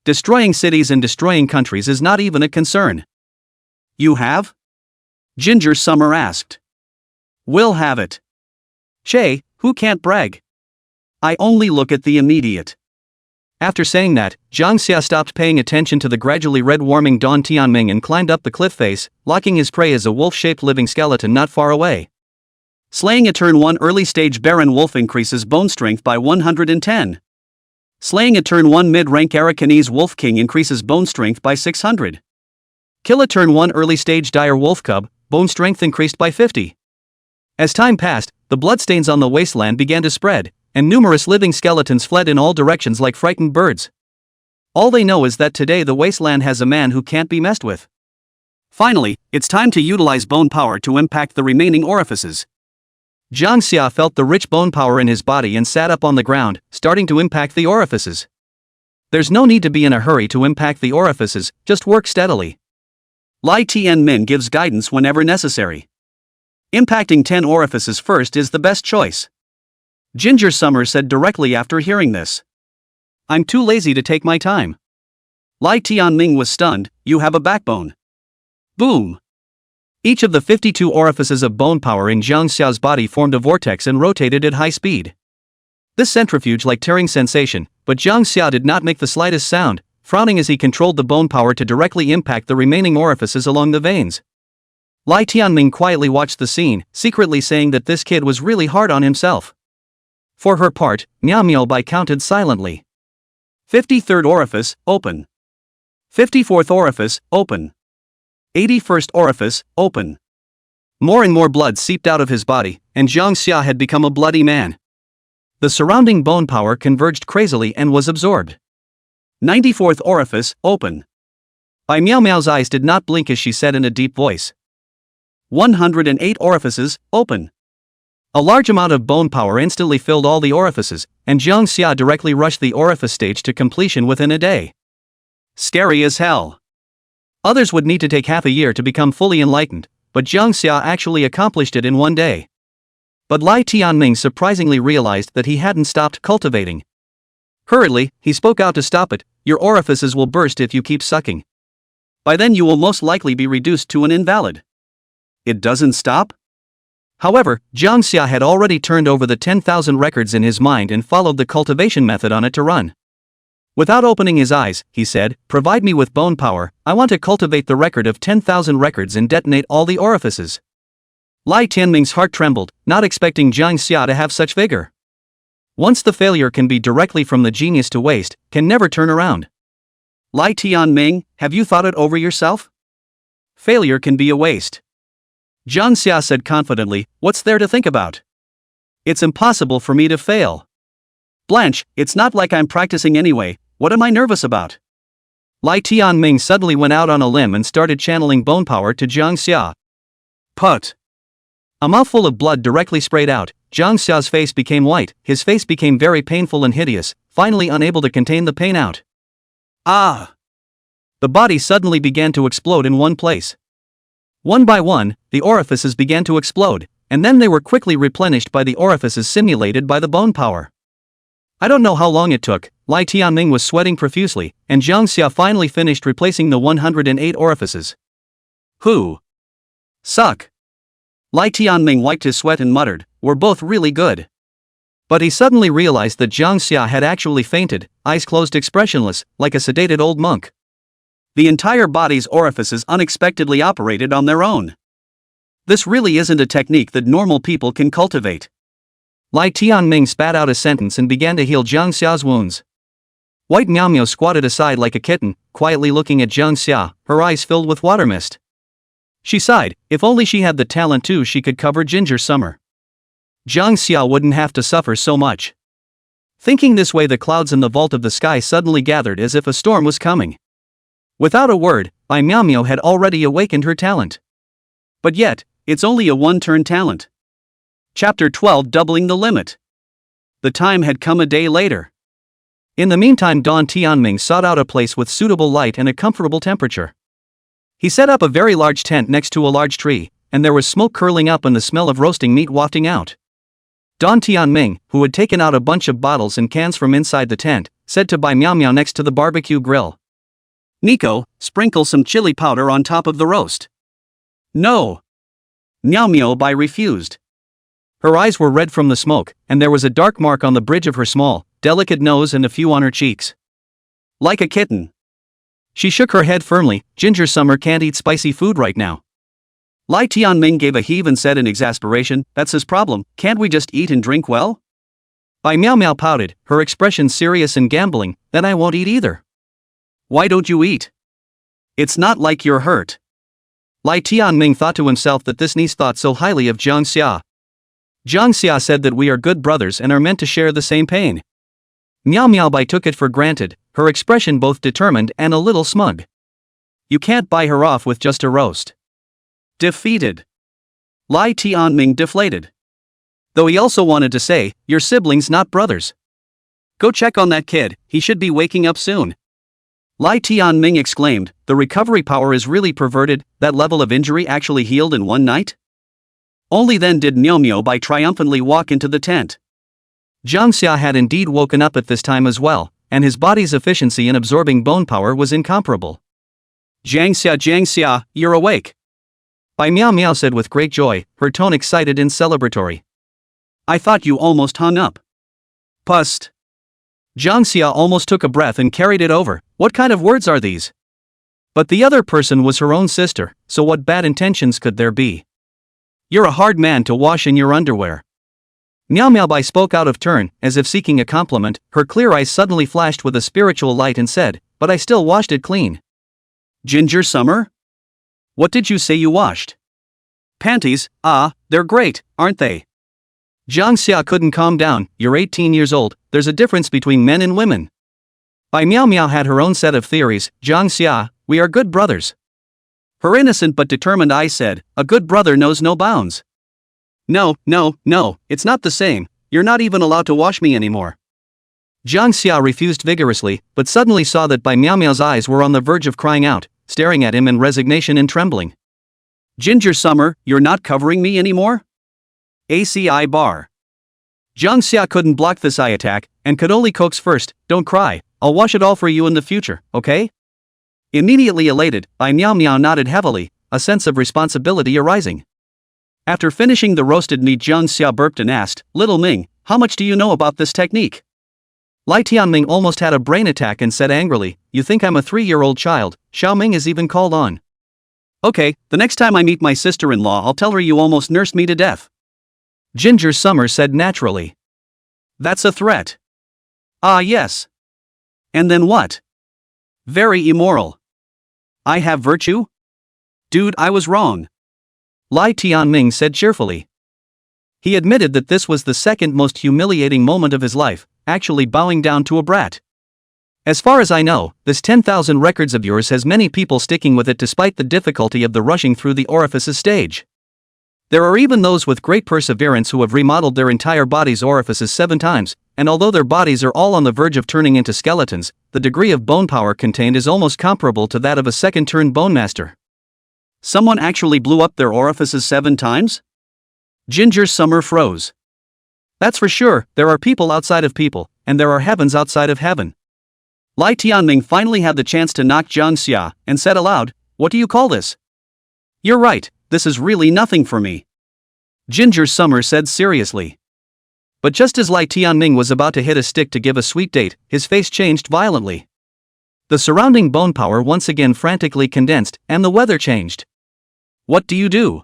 Destroying cities and destroying countries is not even a concern. You have? Ginger Summer asked. We'll have it. Che, who can't brag? I only look at the immediate. After saying that, Jang Xia stopped paying attention to the gradually red-warming Don Tianming and climbed up the cliff face, locking his prey as a wolf-shaped living skeleton not far away. Slaying a turn 1 early-stage Baron Wolf increases bone strength by 110. Slaying a turn 1 mid-rank Arakanese Wolf King increases bone strength by 600. Kill a turn 1 early stage Dire Wolf Cub, bone strength increased by 50. As time passed, the bloodstains on the wasteland began to spread, and numerous living skeletons fled in all directions like frightened birds. All they know is that today the wasteland has a man who can't be messed with. Finally, it's time to utilize bone power to impact the remaining orifices. Jang Xia felt the rich bone power in his body and sat up on the ground, starting to impact the orifices. There's no need to be in a hurry to impact the orifices, just work steadily. Lai Tianmin gives guidance whenever necessary. Impacting 10 orifices first is the best choice. Ginger Summer said directly after hearing this. I'm too lazy to take my time. Lai Tianming was stunned. You have a backbone. Boom. Each of the 52 orifices of bone power in Jang Xia's body formed a vortex and rotated at high speed. This centrifuge-like tearing sensation, but Jang Xia did not make the slightest sound, frowning as he controlled the bone power to directly impact the remaining orifices along the veins. Lai Tianming quietly watched the scene, secretly saying that this kid was really hard on himself. For her part, Miao Miao Bai counted silently. 53rd orifice, open. 54th orifice, open. 81st orifice, open. More and more blood seeped out of his body, and Jang Xia had become a bloody man. The surrounding bone power converged crazily and was absorbed. 94th orifice, open. Bai Miao Miao's eyes did not blink as she said in a deep voice. 108 orifices, open. A large amount of bone power instantly filled all the orifices, and Jang Xia directly rushed the orifice stage to completion within a day. Scary as hell. Others would need to take half a year to become fully enlightened, but Jang Xia actually accomplished it in one day. But Lai Tianming surprisingly realized that he hadn't stopped cultivating. Hurriedly, he spoke out to stop it. Your orifices will burst if you keep sucking. By then you will most likely be reduced to an invalid. It doesn't stop? However, Jang Xia had already turned over the 10,000 records in his mind and followed the cultivation method on it to run. Without opening his eyes, he said, provide me with bone power, I want to cultivate the record of 10,000 records and detonate all the orifices. Lai Tianming's heart trembled, not expecting Jang Xia to have such vigor. Once the failure can be directly from the genius to waste, can never turn around. Lai Tianming, have you thought it over yourself? Failure can be a waste. Jang Xia said confidently, what's there to think about? It's impossible for me to fail. Blanche, it's not like I'm practicing anyway, what am I nervous about? Lai Tianming suddenly went out on a limb and started channeling bone power to Jang Xia. Put. A mouthful of blood directly sprayed out. Jang Xia's face became white, his face became very painful and hideous, finally unable to contain the pain out. Ah! The body suddenly began to explode in one place. One by one, the orifices began to explode, and then they were quickly replenished by the orifices simulated by the bone power. I don't know how long it took. Lai Tianming was sweating profusely, and Jang Xia finally finished replacing the 108 orifices. Who? Suck. Lai Tianming wiped his sweat and muttered, we're both really good. But he suddenly realized that Jang Xia had actually fainted, eyes closed expressionless, like a sedated old monk. The entire body's orifices unexpectedly operated on their own. This really isn't a technique that normal people can cultivate. Lai Tianming spat out a sentence and began to heal Jang Xia's wounds. White Miao Miao squatted aside like a kitten, quietly looking at Jang Xia, her eyes filled with water mist. She sighed, if only she had the talent too she could cover Ginger Summer. Jang Xia wouldn't have to suffer so much. Thinking this way, the clouds in the vault of the sky suddenly gathered as if a storm was coming. Without a word, Bai Miao Miao had already awakened her talent. But yet, it's only a one-turn talent. Chapter 12, Doubling the Limit. The time had come a day later. In the meantime, Don Tianming sought out a place with suitable light and a comfortable temperature. He set up a very large tent next to a large tree, and there was smoke curling up and the smell of roasting meat wafting out. Don Tianming, who had taken out a bunch of bottles and cans from inside the tent, said to Bai Miao Miao next to the barbecue grill, Nico, sprinkle some chili powder on top of the roast. No. Miao Miao Bai refused. Her eyes were red from the smoke, and there was a dark mark on the bridge of her small, delicate nose and a few on her cheeks. Like a kitten. She shook her head firmly, Ginger Summer can't eat spicy food right now. Lai Tianming gave a heave and said in exasperation, that's his problem, can't we just eat and drink well? Bai Miao Miao pouted, her expression serious and gambling. Then I won't eat either. Why don't you eat? It's not like you're hurt. Lai Tianming thought to himself that this niece thought so highly of Jang Xia. Jang Xia said that we are good brothers and are meant to share the same pain. Miao Miao Bai took it for granted, her expression both determined and a little smug. You can't buy her off with just a roast. Defeated. Lai Tianming deflated. Though he also wanted to say, your siblings not brothers. Go check on that kid, he should be waking up soon. Lai Tianming exclaimed, the recovery power is really perverted, that level of injury actually healed in one night? Only then did Miao Miao Bai triumphantly walk into the tent. Jang Xia had indeed woken up at this time as well, and his body's efficiency in absorbing bone power was incomparable. Jang Xia, you're awake. Bai Miao Miao said with great joy, her tone excited and celebratory. I thought you almost hung up. Pust. Jang Xia almost took a breath and carried it over. What kind of words are these? But the other person was her own sister, so what bad intentions could there be? You're a hard man to wash in your underwear. Miao Miao Bai spoke out of turn, as if seeking a compliment. Her clear eyes suddenly flashed with a spiritual light and said, but I still washed it clean. Ginger Summer? What did you say you washed? Panties, they're great, aren't they? Jang Xia couldn't calm down. You're 18 years old, there's a difference between men and women. Bai Miao Miao had her own set of theories. Jang Xia, we are good brothers. Her innocent but determined eyes said, a good brother knows no bounds. No, it's not the same, you're not even allowed to wash me anymore. Jang Xia refused vigorously, but suddenly saw that Bai Miao Miao's eyes were on the verge of crying out, staring at him in resignation and trembling. Ginger Summer, you're not covering me anymore? ACI bar. Jang Xia couldn't block this eye attack, and could only coax first, don't cry, I'll wash it all for you in the future, okay? Immediately elated, Bai Miao Miao nodded heavily, a sense of responsibility arising. After finishing the roasted meat, Jang Xia burped and asked, Little Ming, how much do you know about this technique? Lai Tianming almost had a brain attack and said angrily, you think I'm a 3-year-old child? Xiao Ming is even called on. Okay, the next time I meet my sister-in-law I'll tell her you almost nursed me to death. Ginger Summer said naturally. That's a threat. Ah yes. And then what? Very immoral. I have virtue? Dude, I was wrong. Lai Tianming said cheerfully. He admitted that this was the second most humiliating moment of his life, actually bowing down to a brat. As far as I know, this 10,000 records of yours has many people sticking with it despite the difficulty of the rushing through the orifices stage. There are even those with great perseverance who have remodeled their entire body's orifices 7 times, and although their bodies are all on the verge of turning into skeletons, the degree of bone power contained is almost comparable to that of a second-turn bone master. Someone actually blew up their orifices 7 times? Ginger Summer froze. That's for sure, there are people outside of people, and there are heavens outside of heaven. Lai Tianming finally had the chance to knock Jang Xia, and said aloud, what do you call this? You're right, this is really nothing for me. Ginger Summer said seriously. But just as Lai Tianming was about to hit a stick to give a sweet date, his face changed violently. The surrounding bone power once again frantically condensed, and the weather changed. What do you do?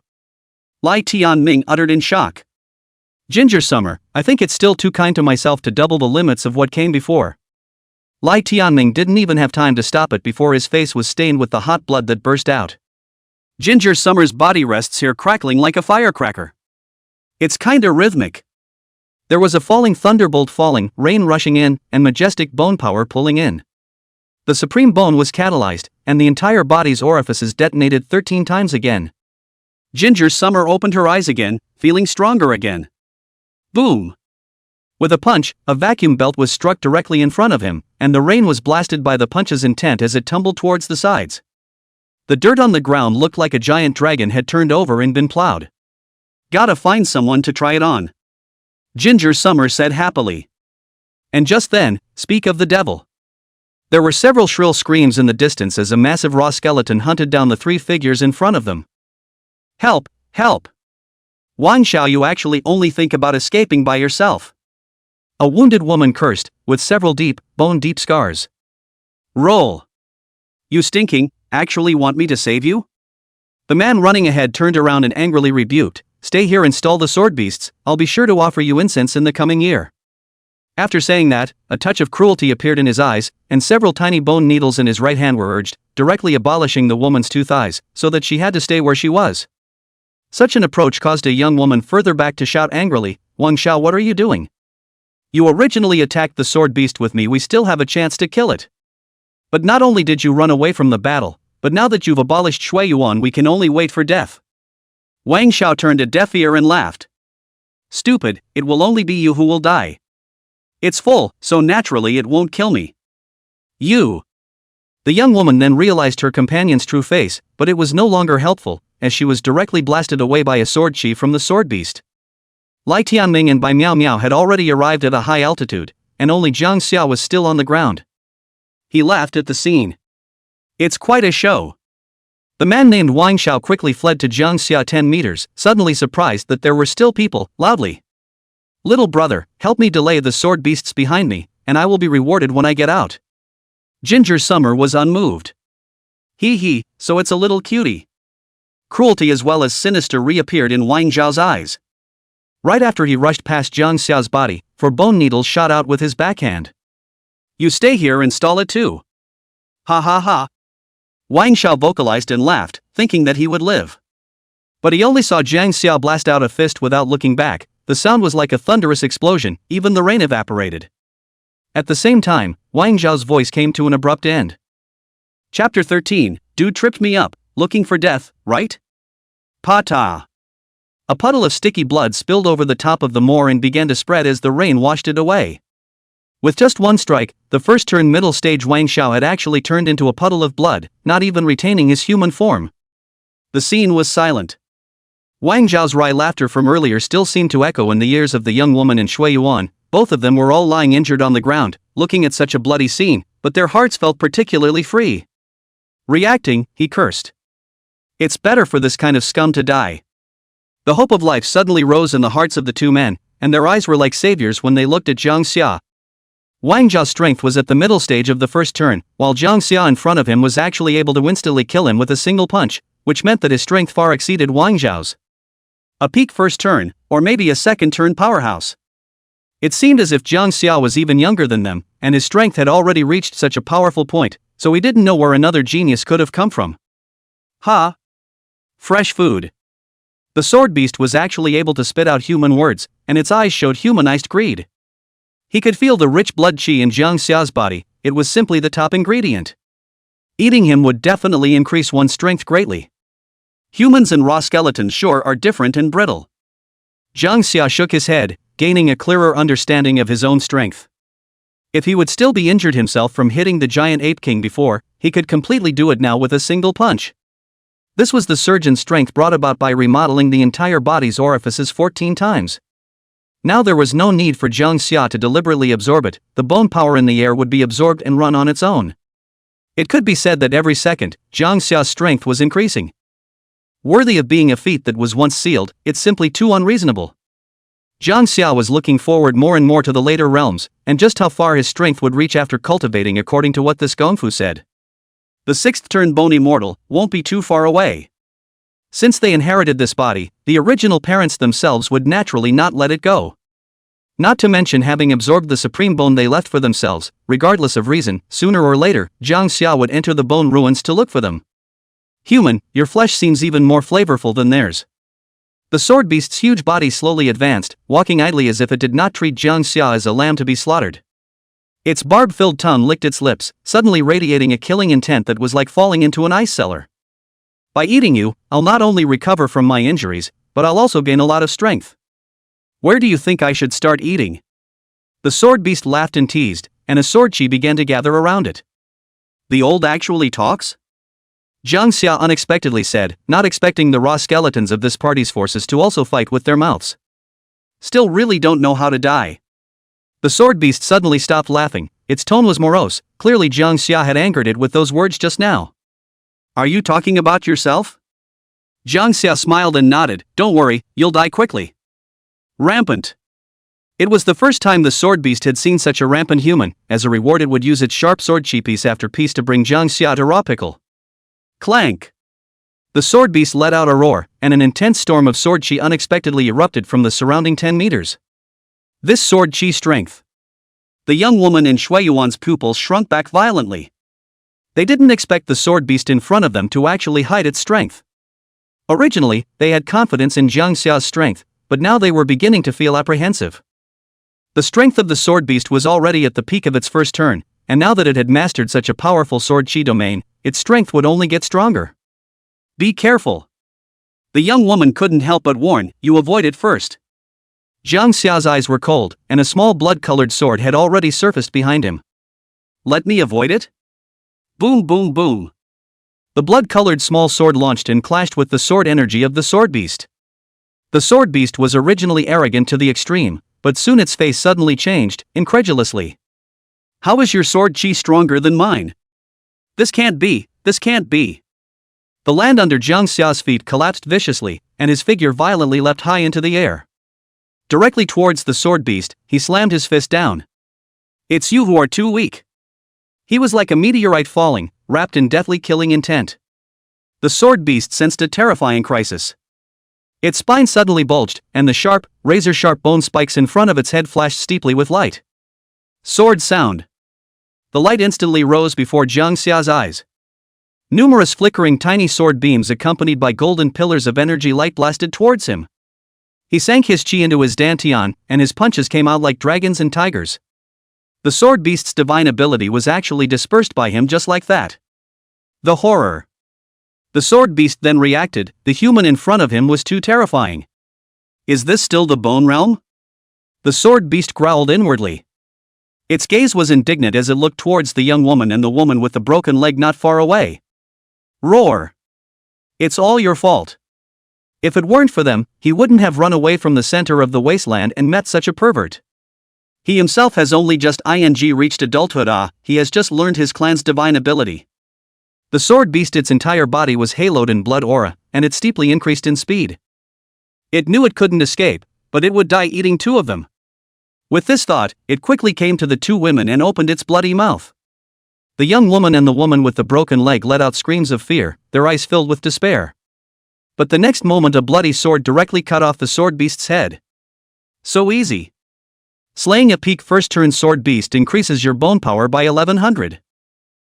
Lai Tianming uttered in shock. Ginger Summer, I think it's still too kind to myself to double the limits of what came before. Lai Tianming didn't even have time to stop it before his face was stained with the hot blood that burst out. Ginger Summer's body rests here crackling like a firecracker. It's kinda rhythmic. There was a falling thunderbolt falling, rain rushing in, and majestic bone power pulling in. The supreme bone was catalyzed, and the entire body's orifices detonated 13 times again. Ginger Summer opened her eyes again, feeling stronger again. Boom! With a punch, a vacuum belt was struck directly in front of him, and the rain was blasted by the punch's intent as it tumbled towards the sides. The dirt on the ground looked like a giant dragon had turned over and been plowed. Gotta find someone to try it on. Ginger Summer said happily. And just then, speak of the devil. There were several shrill screams in the distance as a massive raw skeleton hunted down the 3 figures in front of them. Help, help! Wang Xiao, you actually only think about escaping by yourself. A wounded woman cursed, with several bone-deep scars. Roll! You stinking, actually want me to save you? The man running ahead turned around and angrily rebuked, stay here and stall the sword beasts, I'll be sure to offer you incense in the coming year. After saying that, a touch of cruelty appeared in his eyes, and several tiny bone needles in his right hand were urged, directly abolishing the woman's two thighs, so that she had to stay where she was. Such an approach caused a young woman further back to shout angrily, "Wang Xiao, what are you doing? You originally attacked the sword beast with me, we still have a chance to kill it. But not only did you run away from the battle, but now that you've abolished Shui Yuan, we can only wait for death." Wang Xiao turned a deaf ear and laughed. "Stupid, it will only be you who will die. It's full, so naturally it won't kill me. You." The young woman then realized her companion's true face, but it was no longer helpful, as she was directly blasted away by a sword chi from the sword beast. Lai Tianming and Bai Miao Miao had already arrived at a high altitude, and only Jang Xia was still on the ground. He laughed at the scene. "It's quite a show." The man named Wang Xiao quickly fled to Jang Xia 10 meters, suddenly surprised that there were still people, loudly. "Little brother, help me delay the sword beasts behind me, and I will be rewarded when I get out." Ginger Summer was unmoved. Hee, so it's a little cutie. Cruelty as well as sinister reappeared in Wang Zhao's eyes. Right after he rushed past Jang Xia's body, four bone needles shot out with his backhand. "You stay here and stall it too." "Ha ha ha." Wang Xiao vocalized and laughed, thinking that he would live. But he only saw Jang Xia blast out a fist without looking back. The sound was like a thunderous explosion, even the rain evaporated. At the same time, Wang Zhao's voice came to an abrupt end. Chapter 13, Dude tripped me up, looking for death, right? Pa-ta. A puddle of sticky blood spilled over the top of the moor and began to spread as the rain washed it away. With just one strike, the first turn middle stage Wang Xiao had actually turned into a puddle of blood, not even retaining his human form. The scene was silent. Wang Zhao's wry laughter from earlier still seemed to echo in the ears of the young woman and Shui Yuan. Both of them were all lying injured on the ground, looking at such a bloody scene, but their hearts felt particularly free. Reacting, he cursed. "It's better for this kind of scum to die." The hope of life suddenly rose in the hearts of the two men, and their eyes were like saviors when they looked at Jang Xia. Wang Zhao's strength was at the middle stage of the first turn, while Jang Xia in front of him was actually able to instantly kill him with a single punch, which meant that his strength far exceeded Wang Zhao's. A peak first turn, or maybe a second turn powerhouse. It seemed as if Jang Xia was even younger than them, and his strength had already reached such a powerful point, so he didn't know where another genius could have come from. Ha! Fresh food. The sword beast was actually able to spit out human words, and its eyes showed humanized greed. He could feel the rich blood chi in Jang Xia's body, it was simply the top ingredient. Eating him would definitely increase one's strength greatly. Humans and raw skeletons sure are different and brittle. Jang Xia shook his head, gaining a clearer understanding of his own strength. If he would still be injured himself from hitting the giant Ape King before, he could completely do it now with a single punch. This was the surgeon's strength brought about by remodeling the entire body's orifices 14 times. Now there was no need for Jang Xia to deliberately absorb it, the bone power in the air would be absorbed and run on its own. It could be said that every second, Jang Xia's strength was increasing. Worthy of being a feat that was once sealed, it's simply too unreasonable. Jang Xia was looking forward more and more to the later realms, and just how far his strength would reach after cultivating according to what this Gongfu said. The sixth turn bone immortal won't be too far away. Since they inherited this body, the original parents themselves would naturally not let it go. Not to mention having absorbed the supreme bone they left for themselves, regardless of reason, sooner or later, Jang Xia would enter the bone ruins to look for them. Human, your flesh seems even more flavorful than theirs. The sword beast's huge body slowly advanced, walking idly as if it did not treat Jang Xia as a lamb to be slaughtered. Its barb-filled tongue licked its lips, suddenly radiating a killing intent that was like falling into an ice cellar. "By eating you, I'll not only recover from my injuries, but I'll also gain a lot of strength. Where do you think I should start eating?" The sword beast laughed and teased, and a sword chi began to gather around it. "The old actually talks?" Jang Xia unexpectedly said, not expecting the raw skeletons of this party's forces to also fight with their mouths. "Still really don't know how to die." The sword beast suddenly stopped laughing, its tone was morose, clearly Jang Xia had angered it with those words just now. "Are you talking about yourself?" Jang Xia smiled and nodded, "Don't worry, you'll die quickly." Rampant. It was the first time the sword beast had seen such a rampant human. As a reward it would use its sharp sword chi piece after piece to bring Jang Xia to raw pickle. Clank! The sword beast let out a roar, and an intense storm of sword chi unexpectedly erupted from the surrounding 10 meters. This sword chi strength. The young woman in Shuiyuan's pupils shrunk back violently. They didn't expect the sword beast in front of them to actually hide its strength. Originally, they had confidence in Jang Xia's strength, but now they were beginning to feel apprehensive. The strength of the sword beast was already at the peak of its first turn, and now that it had mastered such a powerful sword chi domain, its strength would only get stronger. Be careful. The young woman couldn't help but warn, you avoid it first. Jang Xia's eyes were cold, and a small blood-colored sword had already surfaced behind him. Let me avoid it? Boom boom boom. The blood-colored small sword launched and clashed with the sword energy of the sword beast. The sword beast was originally arrogant to the extreme, but soon its face suddenly changed, incredulously. How is your sword chi stronger than mine? This can't be, this can't be. The land under Jang Xia's feet collapsed viciously, and his figure violently leapt high into the air. Directly towards the sword beast, he slammed his fist down. It's you who are too weak. He was like a meteorite falling, wrapped in deathly killing intent. The sword beast sensed a terrifying crisis. Its spine suddenly bulged, and the sharp, razor-sharp bone spikes in front of its head flashed steeply with light. Sword sound. The light instantly rose before Jang Xia's eyes. Numerous flickering tiny sword beams accompanied by golden pillars of energy light blasted towards him. He sank his chi into his dantian, and his punches came out like dragons and tigers. The sword beast's divine ability was actually dispersed by him just like that. The horror. The sword beast then reacted, the human in front of him was too terrifying. Is this still the bone realm? The sword beast growled inwardly. Its gaze was indignant as it looked towards the young woman and the woman with the broken leg not far away. Roar. It's all your fault. If it weren't for them, he wouldn't have run away from the center of the wasteland and met such a pervert. He himself has only just reached adulthood. He has just learned his clan's divine ability. The sword beast, its entire body was haloed in blood aura, and it steeply increased in speed. It knew it couldn't escape, but it would die eating two of them. With this thought, it quickly came to the two women and opened its bloody mouth. The young woman and the woman with the broken leg let out screams of fear, their eyes filled with despair. But the next moment a bloody sword directly cut off the sword beast's head. So easy. Slaying a peak first turn sword beast increases your bone power by 1100.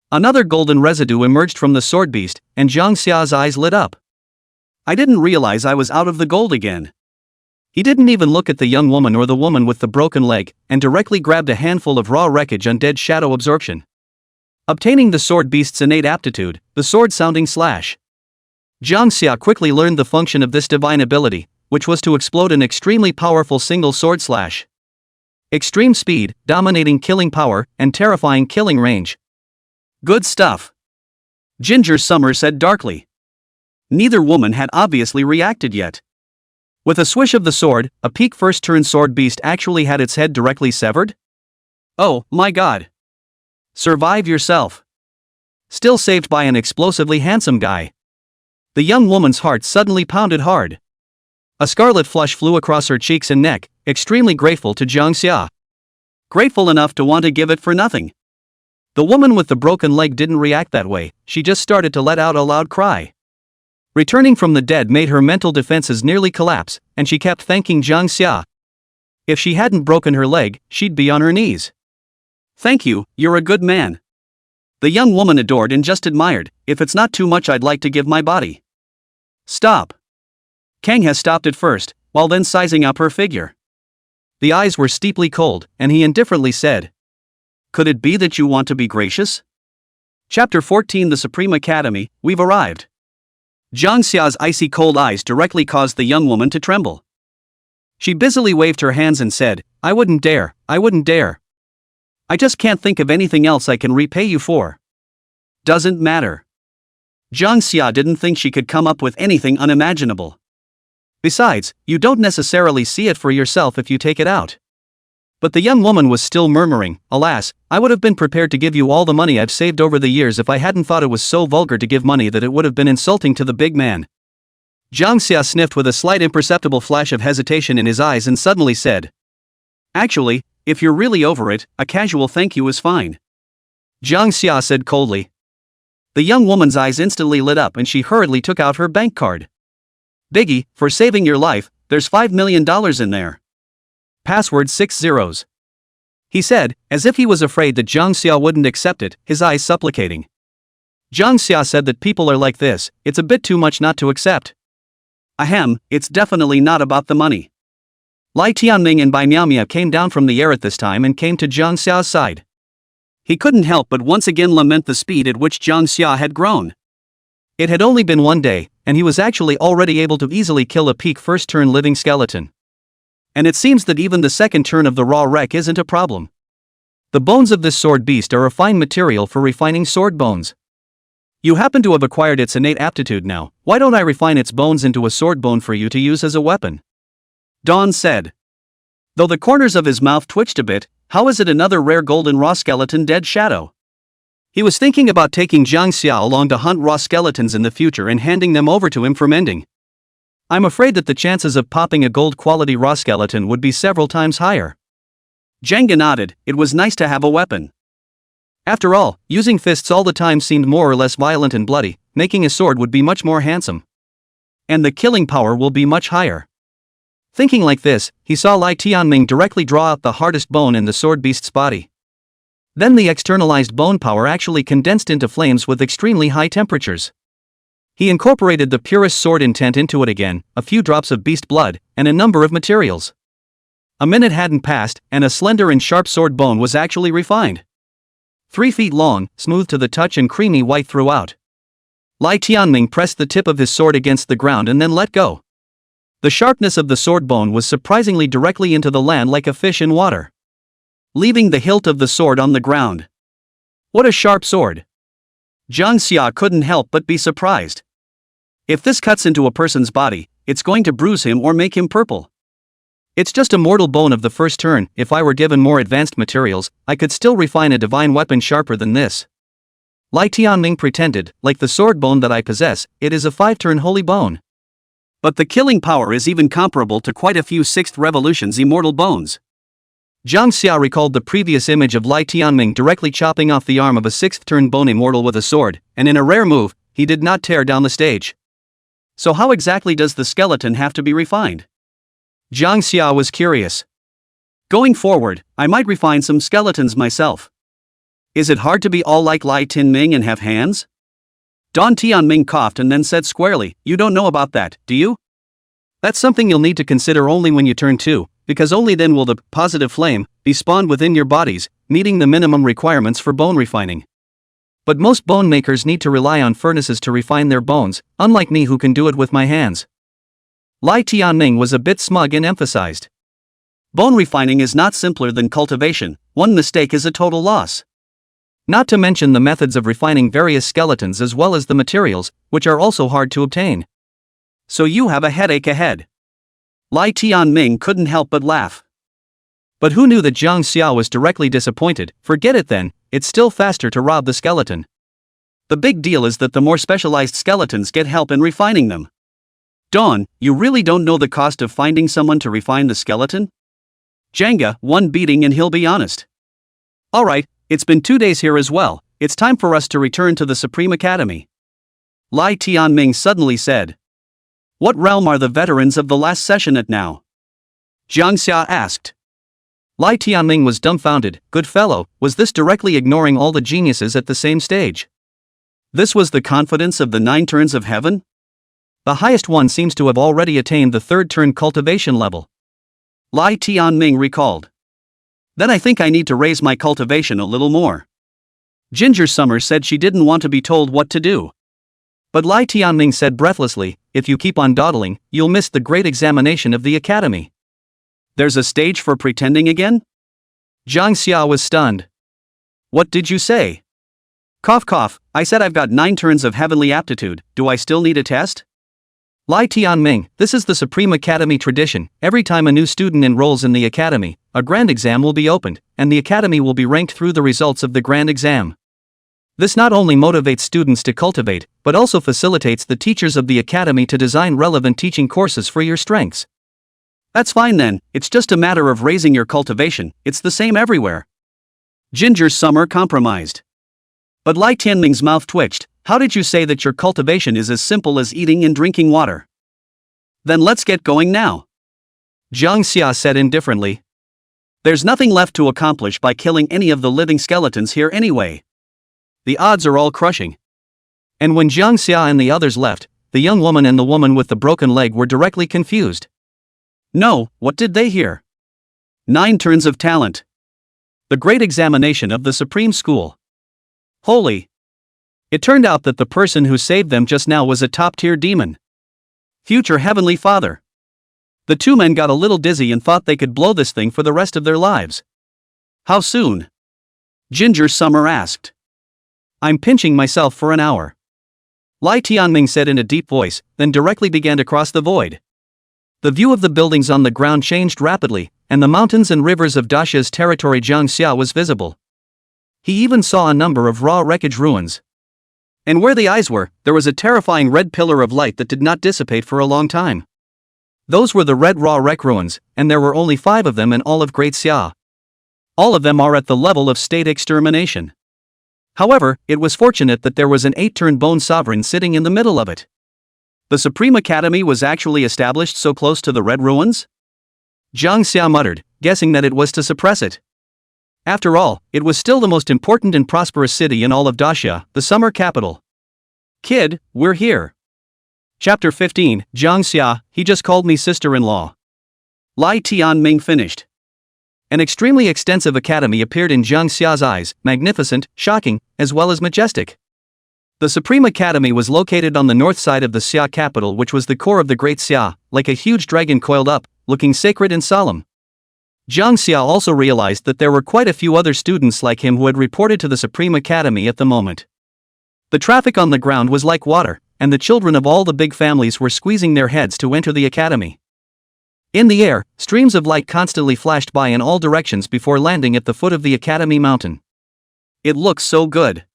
Another golden residue emerged from the sword beast, and Jang Xia's eyes lit up. I didn't realize I was out of the gold again. He didn't even look at the young woman or the woman with the broken leg, and directly grabbed a handful of raw wreckage undead shadow absorption. Obtaining the sword beast's innate aptitude, the sword-sounding slash. Jang Xia quickly learned the function of this divine ability, which was to explode an extremely powerful single sword slash. Extreme speed, dominating killing power, and terrifying killing range. Good stuff. Ginger Summer said darkly. Neither woman had obviously reacted yet. With a swish of the sword, a peak first turn sword beast actually had its head directly severed? Oh, my god. Survive yourself. Still saved by an explosively handsome guy. The young woman's heart suddenly pounded hard. A scarlet flush flew across her cheeks and neck, extremely grateful to Jang Xia. Grateful enough to want to give it for nothing. The woman with the broken leg didn't react that way, she just started to let out a loud cry. Returning from the dead made her mental defenses nearly collapse, and she kept thanking Jang Xia. If she hadn't broken her leg, she'd be on her knees. Thank you, you're a good man. The young woman adored and just admired, if it's not too much I'd like to give my body. Stop. Kang has stopped at first, while then sizing up her figure. The eyes were steeply cold, and he indifferently said, could it be that you want to be gracious? Chapter 14 The Supreme Academy, we've arrived. Jang Xia's icy cold eyes directly caused the young woman to tremble. She busily waved her hands and said, I wouldn't dare, I wouldn't dare. I just can't think of anything else I can repay you for. Doesn't matter. Jang Xia didn't think she could come up with anything unimaginable. Besides, you don't necessarily see it for yourself if you take it out. But the young woman was still murmuring, alas, I would have been prepared to give you all the money I've saved over the years if I hadn't thought it was so vulgar to give money that it would have been insulting to the big man. Jang Xia sniffed with a slight imperceptible flash of hesitation in his eyes and suddenly said, actually, if you're really over it, a casual thank you is fine. Jang Xia said coldly. The young woman's eyes instantly lit up and she hurriedly took out her bank card. Biggie, for saving your life, there's $5 million in there. Password 6 zeros. he said, as if he was afraid that Jang Xia wouldn't accept it, his eyes supplicating. Jang Xia said that people are like this, it's a bit too much not to accept. Ahem, it's definitely not about the money. Lai Tianming and Bai Miaomia came down from the air at this time and came to Jang Xia's side. He couldn't help but once again lament the speed at which Jang Xia had grown. It had only been one day, and he was actually already able to easily kill a peak first-turn living skeleton. And it seems that even the second turn of the raw wreck isn't a problem. The bones of this sword beast are a fine material for refining sword bones. You happen to have acquired its innate aptitude now, why don't I refine its bones into a sword bone for you to use as a weapon? Dawn said. Though the corners of his mouth twitched a bit, how is it another rare golden raw skeleton dead shadow? He was thinking about taking Jang Xia along to hunt raw skeletons in the future and handing them over to him for mending. I'm afraid that the chances of popping a gold quality raw skeleton would be several times higher. Jenga nodded, it was nice to have a weapon. After all, using fists all the time seemed more or less violent and bloody, making a sword would be much more handsome. And the killing power will be much higher. Thinking like this, he saw Lai Tianming directly draw out the hardest bone in the sword beast's body. Then the externalized bone power actually condensed into flames with extremely high temperatures. He incorporated the purest sword intent into it again, a few drops of beast blood, and a number of materials. A minute hadn't passed, and a slender and sharp sword bone was actually refined. 3 feet long, smooth to the touch and creamy white throughout. Lai Tianming pressed the tip of his sword against the ground and then let go. The sharpness of the sword bone was surprisingly directly into the land like a fish in water, leaving the hilt of the sword on the ground. What a sharp sword! Jang Xia couldn't help but be surprised. If this cuts into a person's body, it's going to bruise him or make him purple. It's just a mortal bone of the first turn, if I were given more advanced materials, I could still refine a divine weapon sharper than this. Lai Tianming pretended, like the sword bone that I possess, it is a 5-turn holy bone. But the killing power is even comparable to quite a few 6th revolution's immortal bones. Jang Xia recalled the previous image of Lai Tianming directly chopping off the arm of a 6th-turn bone immortal with a sword, and in a rare move, he did not tear down the stage. So how exactly does the skeleton have to be refined? Jang Xia was curious. Going forward, I might refine some skeletons myself. Is it hard to be all like Lai Tianming and have hands? Don Tianming coughed and then said squarely, you don't know about that, do you? That's something you'll need to consider only when you turn 2, because only then will the positive flame be spawned within your bodies, meeting the minimum requirements for bone refining. But most bone makers need to rely on furnaces to refine their bones, unlike me who can do it with my hands. Lai Tianming was a bit smug and emphasized. Bone refining is not simpler than cultivation, one mistake is a total loss. Not to mention the methods of refining various skeletons as well as the materials, which are also hard to obtain. So you have a headache ahead. Lai Tianming couldn't help but laugh. But who knew that Jang Xia was directly disappointed? Forget it then, it's still faster to rob the skeleton. The big deal is that the more specialized skeletons get help in refining them. Dawn, you really don't know the cost of finding someone to refine the skeleton? Jenga, one beating and he'll be honest. Alright, it's been 2 days here as well, it's time for us to return to the Supreme Academy. Lai Tianming suddenly said. What realm are the veterans of the last session at now? Jang Xia asked. Lai Tianming was dumbfounded, good fellow, was this directly ignoring all the geniuses at the same stage? This was the confidence of the 9 turns of heaven? The highest one seems to have already attained the 3rd turn cultivation level. Lai Tianming recalled. Then I think I need to raise my cultivation a little more. Ginger Summer said she didn't want to be told what to do. But Lai Tianming said breathlessly, if you keep on dawdling, you'll miss the great examination of the academy. There's a stage for pretending again? Jang Xia was stunned. What did you say? Cough cough, I said I've got 9 turns of heavenly aptitude, do I still need a test? Lai Tianming, this is the Supreme Academy tradition, every time a new student enrolls in the academy, a grand exam will be opened, and the academy will be ranked through the results of the grand exam. This not only motivates students to cultivate, but also facilitates the teachers of the academy to design relevant teaching courses for your strengths. That's fine then, it's just a matter of raising your cultivation, it's the same everywhere. Ginger Summer compromised. But Lai Tianming's mouth twitched. How did you say that your cultivation is as simple as eating and drinking water? Then let's get going now. Jang Xia said indifferently. There's nothing left to accomplish by killing any of the living skeletons here anyway. The odds are all crushing. And when Jang Xia and the others left, the young woman and the woman with the broken leg were directly confused. No, what did they hear? 9 turns of talent. The great examination of the Supreme School. Holy! It turned out that the person who saved them just now was a top-tier demon. Future Heavenly Father. The 2 men got a little dizzy and thought they could blow this thing for the rest of their lives. How soon? Ginger Summer asked. I'm pinching myself for an hour. Lai Tianming said in a deep voice, then directly began to cross the void. The view of the buildings on the ground changed rapidly, and the mountains and rivers of Daxia's territory Jang Xia was visible. He even saw a number of raw wreckage ruins. And where the eyes were, there was a terrifying red pillar of light that did not dissipate for a long time. Those were the red raw wreck ruins, and there were only 5 of them in all of Great Xia. All of them are at the level of state extermination. However, it was fortunate that there was an 8-turn bone sovereign sitting in the middle of it. The Supreme Academy was actually established so close to the red ruins? Jang Xia muttered, guessing that it was to suppress it. After all, it was still the most important and prosperous city in all of Daxia, the summer capital. Kid, we're here. Chapter 15, Jang Xia, he just called me sister-in-law. Lai Tianming finished. An extremely extensive academy appeared in Jang Xia's eyes, magnificent, shocking, as well as majestic. The Supreme Academy was located on the north side of the Xia capital, which was the core of the Great Xia, like a huge dragon coiled up, looking sacred and solemn. Jang Xia also realized that there were quite a few other students like him who had reported to the Supreme Academy at the moment. The traffic on the ground was like water, and the children of all the big families were squeezing their heads to enter the academy. In the air, streams of light constantly flashed by in all directions before landing at the foot of the Academy mountain. It looked so good.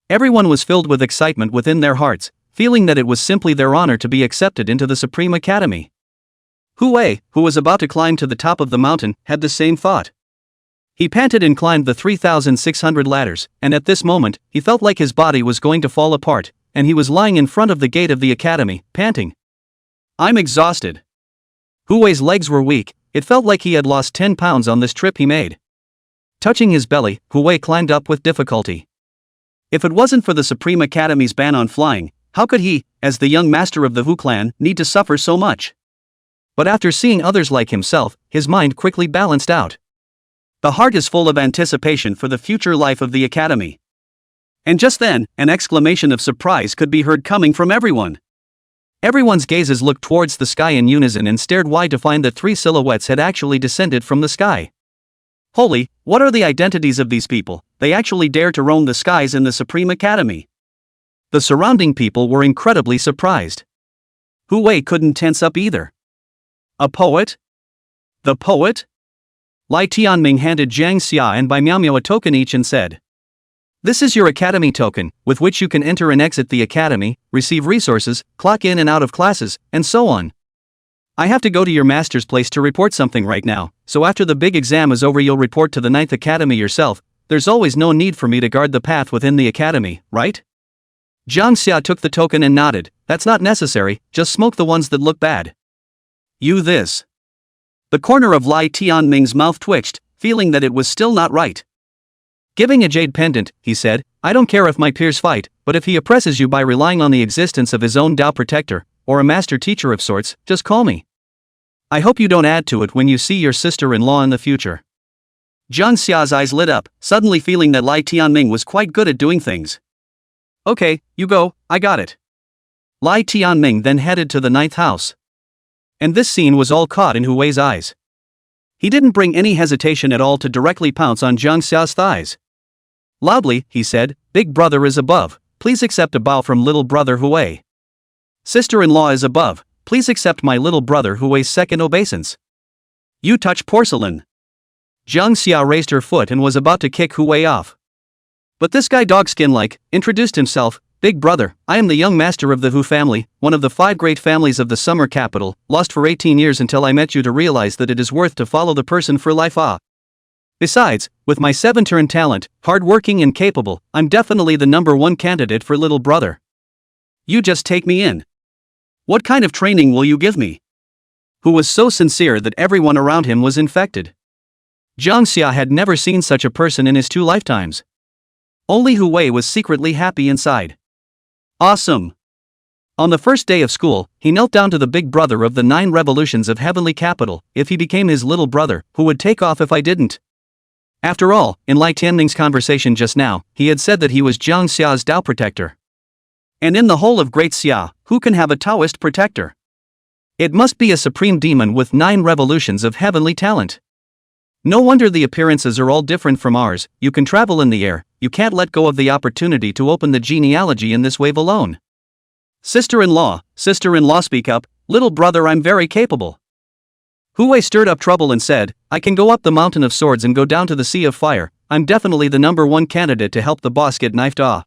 Everyone was filled with excitement within their hearts, feeling that it was simply their honor to be accepted into the Supreme Academy. Hu Wei, who was about to climb to the top of the mountain, had the same thought. He panted and climbed the 3,600 ladders, and at this moment, he felt like his body was going to fall apart, and he was lying in front of the gate of the academy, panting. I'm exhausted. Hu Wei's legs were weak, it felt like he had lost 10 pounds on this trip he made. Touching his belly, Hu Wei climbed up with difficulty. If it wasn't for the Supreme Academy's ban on flying, how could he, as the young master of the Hu clan, need to suffer so much? But after seeing others like himself, his mind quickly balanced out. The heart is full of anticipation for the future life of the academy. And just then, an exclamation of surprise could be heard coming from everyone. Everyone's gazes looked towards the sky in unison and stared wide to find that 3 silhouettes had actually descended from the sky. Holy, what are the identities of these people? They actually dare to roam the skies in the Supreme Academy. The surrounding people were incredibly surprised. Hu Wei couldn't tense up either. A poet? The poet? Lai Tianming handed Jang Xia and Bai Miaomiao a token each and said, "This is your academy token, with which you can enter and exit the academy, receive resources, clock in and out of classes, and so on. I have to go to your master's place to report something right now, so after the big exam is over you'll report to the 9th academy yourself. There's always no need for me to guard the path within the academy, right?" Jang Xia took the token and nodded. "That's not necessary, just smoke the ones that look bad." You this. The corner of Lai Tianming's mouth twitched, feeling that it was still not right. Giving a jade pendant, he said, "I don't care if my peers fight, but if he oppresses you by relying on the existence of his own Tao protector, or a master teacher of sorts, just call me. I hope you don't add to it when you see your sister-in-law in the future." Jang Xia's eyes lit up, suddenly feeling that Lai Tianming was quite good at doing things. "Okay, you go, I got it." Lai Tianming then headed to the 9th house. And this scene was all caught in Hu Wei's eyes. He didn't bring any hesitation at all to directly pounce on Jang Xia's thighs. Loudly, he said, "Big brother is above, please accept a bow from little brother Hu Wei. Sister-in-law is above, please accept my little brother Hu Wei's second obeisance. You touch porcelain." Jang Xia raised her foot and was about to kick Hu Wei off. But this guy dogskin-like, introduced himself, "Big brother, I am the young master of the Hu family, one of the 5 great families of the summer capital, lost for 18 years until I met you to realize that it is worth to follow the person for life. Besides, with my 7-turn talent, hard-working and capable, I'm definitely the #1 candidate for little brother. You just take me in. What kind of training will you give me?" Who was so sincere that everyone around him was infected. Jang Xia had never seen such a person in his 2 lifetimes. Only Hu Wei was secretly happy inside. Awesome! On the first day of school, he knelt down to the big brother of the 9 revolutions of heavenly capital. If he became his little brother, who would take off if I didn't? After all, in Lai Tianning's conversation just now, he had said that he was Jang Xia's Tao protector. And in the whole of Great Xia, who can have a Taoist protector? It must be a supreme demon with 9 revolutions of heavenly talent. No wonder the appearances are all different from ours. You can travel in the air, you can't let go of the opportunity to open the genealogy in this wave alone. Sister-in-law, speak up, little brother, I'm very capable. Hu Wei stirred up trouble and said, I can go up the mountain of swords and go down to the sea of fire. I'm definitely the #1 candidate to help the boss get knifed off.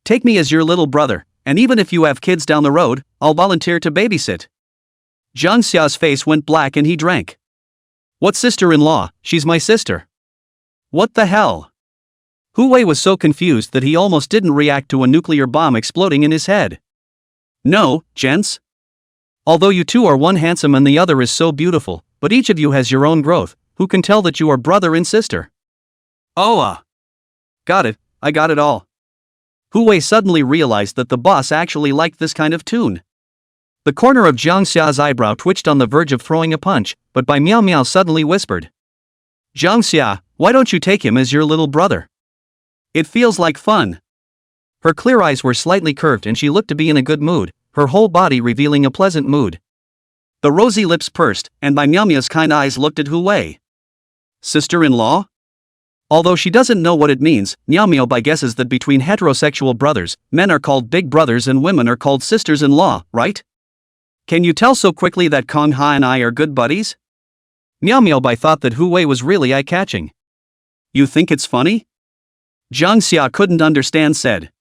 Take me as your little brother, and even if you have kids down the road, I'll volunteer to babysit. Jang Xia's face went black and he drank. What sister-in-law? She's my sister. What the hell? Hu Wei was so confused that he almost didn't react to a nuclear bomb exploding in his head. No, gents. Although you two are one handsome and the other is so beautiful, but each of you has your own growth, who can tell that you are brother and sister? Oh, got it, I got it all. Hu Wei suddenly realized that the boss actually liked this kind of tune. The corner of Jang Xia's eyebrow twitched on the verge of throwing a punch, but Bai Miao Miao suddenly whispered. Jang Xia, why don't you take him as your little brother? It feels like fun. Her clear eyes were slightly curved and she looked to be in a good mood, her whole body revealing a pleasant mood. The rosy lips pursed, and Bai Miao Miao's kind eyes looked at Hu Wei. Sister-in-law? Although she doesn't know what it means, Miao Miao Bai guesses that between heterosexual brothers, men are called big brothers and women are called sisters-in-law, right? Can you tell so quickly that Kong Ha and I are good buddies? Miao Miao Bai thought that Hu Wei was really eye-catching. You think it's funny? Jang Xia couldn't understand said.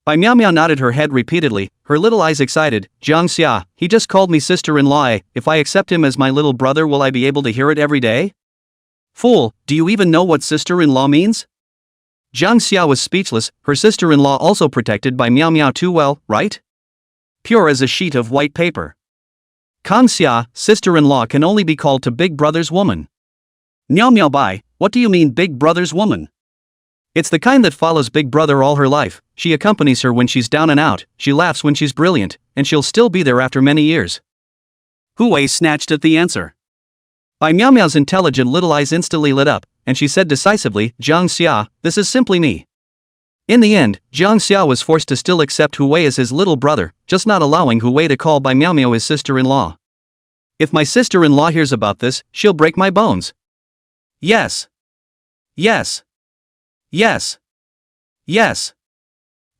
Bai Miao Miao nodded her head repeatedly, her little eyes excited. Jang Xia, he just called me sister-in-law. If I accept him as my little brother, will I be able to hear it every day? Fool, do you even know what sister-in-law means? Jang Xia was speechless, her sister-in-law also protected by Miao Miao too well, right? Pure as a sheet of white paper. Kang Xia, sister-in-law can only be called to big brother's woman. Miao Miao Bai, what do you mean big brother's woman? It's the kind that follows big brother all her life. She accompanies her when she's down and out, she laughs when she's brilliant, and she'll still be there after many years. Hu Wei snatched at the answer. Bai Miao Miao's intelligent little eyes instantly lit up, and she said decisively, Jang Xia, this is simply me. In the end, Jang Xia was forced to still accept Hu Wei as his little brother, just not allowing Hu Wei to call Bai Miao Miao his sister-in-law. If my sister-in-law hears about this, she'll break my bones. Yes. Yes. Yes. Yes.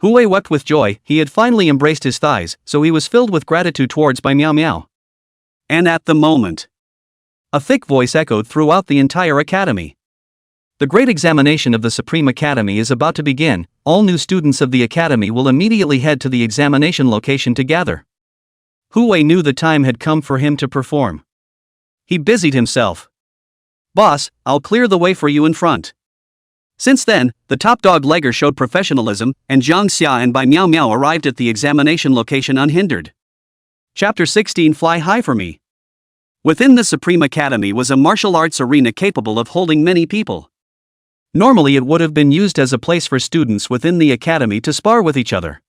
Hu Wei wept with joy, he had finally embraced his thighs, so he was filled with gratitude towards Bai Miao Miao. And at the moment, a thick voice echoed throughout the entire academy. The great examination of the Supreme Academy is about to begin. All new students of the academy will immediately head to the examination location to gather. Hu Wei knew the time had come for him to perform. He busied himself. Boss, I'll clear the way for you in front. Since then, the top dog legger showed professionalism, and Jang Xia and Bai Miao Miao arrived at the examination location unhindered. Chapter 16 Fly High for Me. Within the Supreme Academy was a martial arts arena capable of holding many people. Normally it would have been used as a place for students within the academy to spar with each other.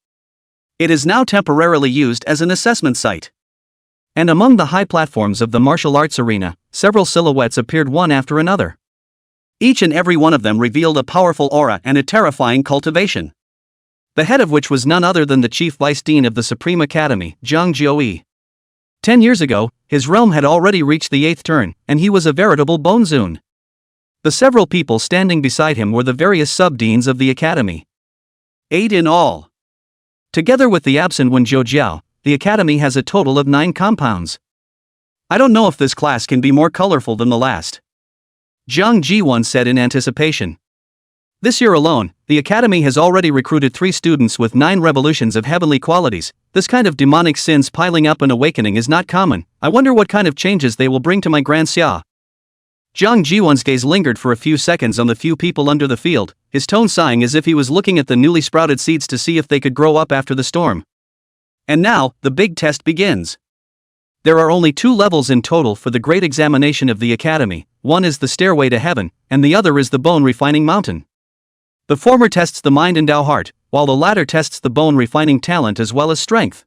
It is now temporarily used as an assessment site. And among the high platforms of the martial arts arena, several silhouettes appeared one after another. Each and every one of them revealed a powerful aura and a terrifying cultivation. The head of which was none other than the chief vice dean of the Supreme Academy, Zhang Jioi. 10 years ago, his realm had already reached the 8th turn, and he was a veritable bonzoon. The several people standing beside him were the various sub-deans of the academy. 8 in all. Together with the absent Wen Zhoujiao, the academy has a total of 9 compounds. I don't know if this class can be more colorful than the last. Zhang Jiwan said in anticipation. This year alone, the academy has already recruited 3 students with 9 revolutions of heavenly qualities. This kind of demonic sins piling up and awakening is not common. I wonder what kind of changes they will bring to my Grand Xia. Zhang Jiwan's gaze lingered for a few seconds on the few people under the field, his tone sighing as if he was looking at the newly sprouted seeds to see if they could grow up after the storm. And now, the big test begins. There are only 2 levels in total for the great examination of the academy. one is the stairway to heaven, and the other is the bone-refining mountain. The former tests the mind and Tao heart, while the latter tests the bone-refining talent as well as strength.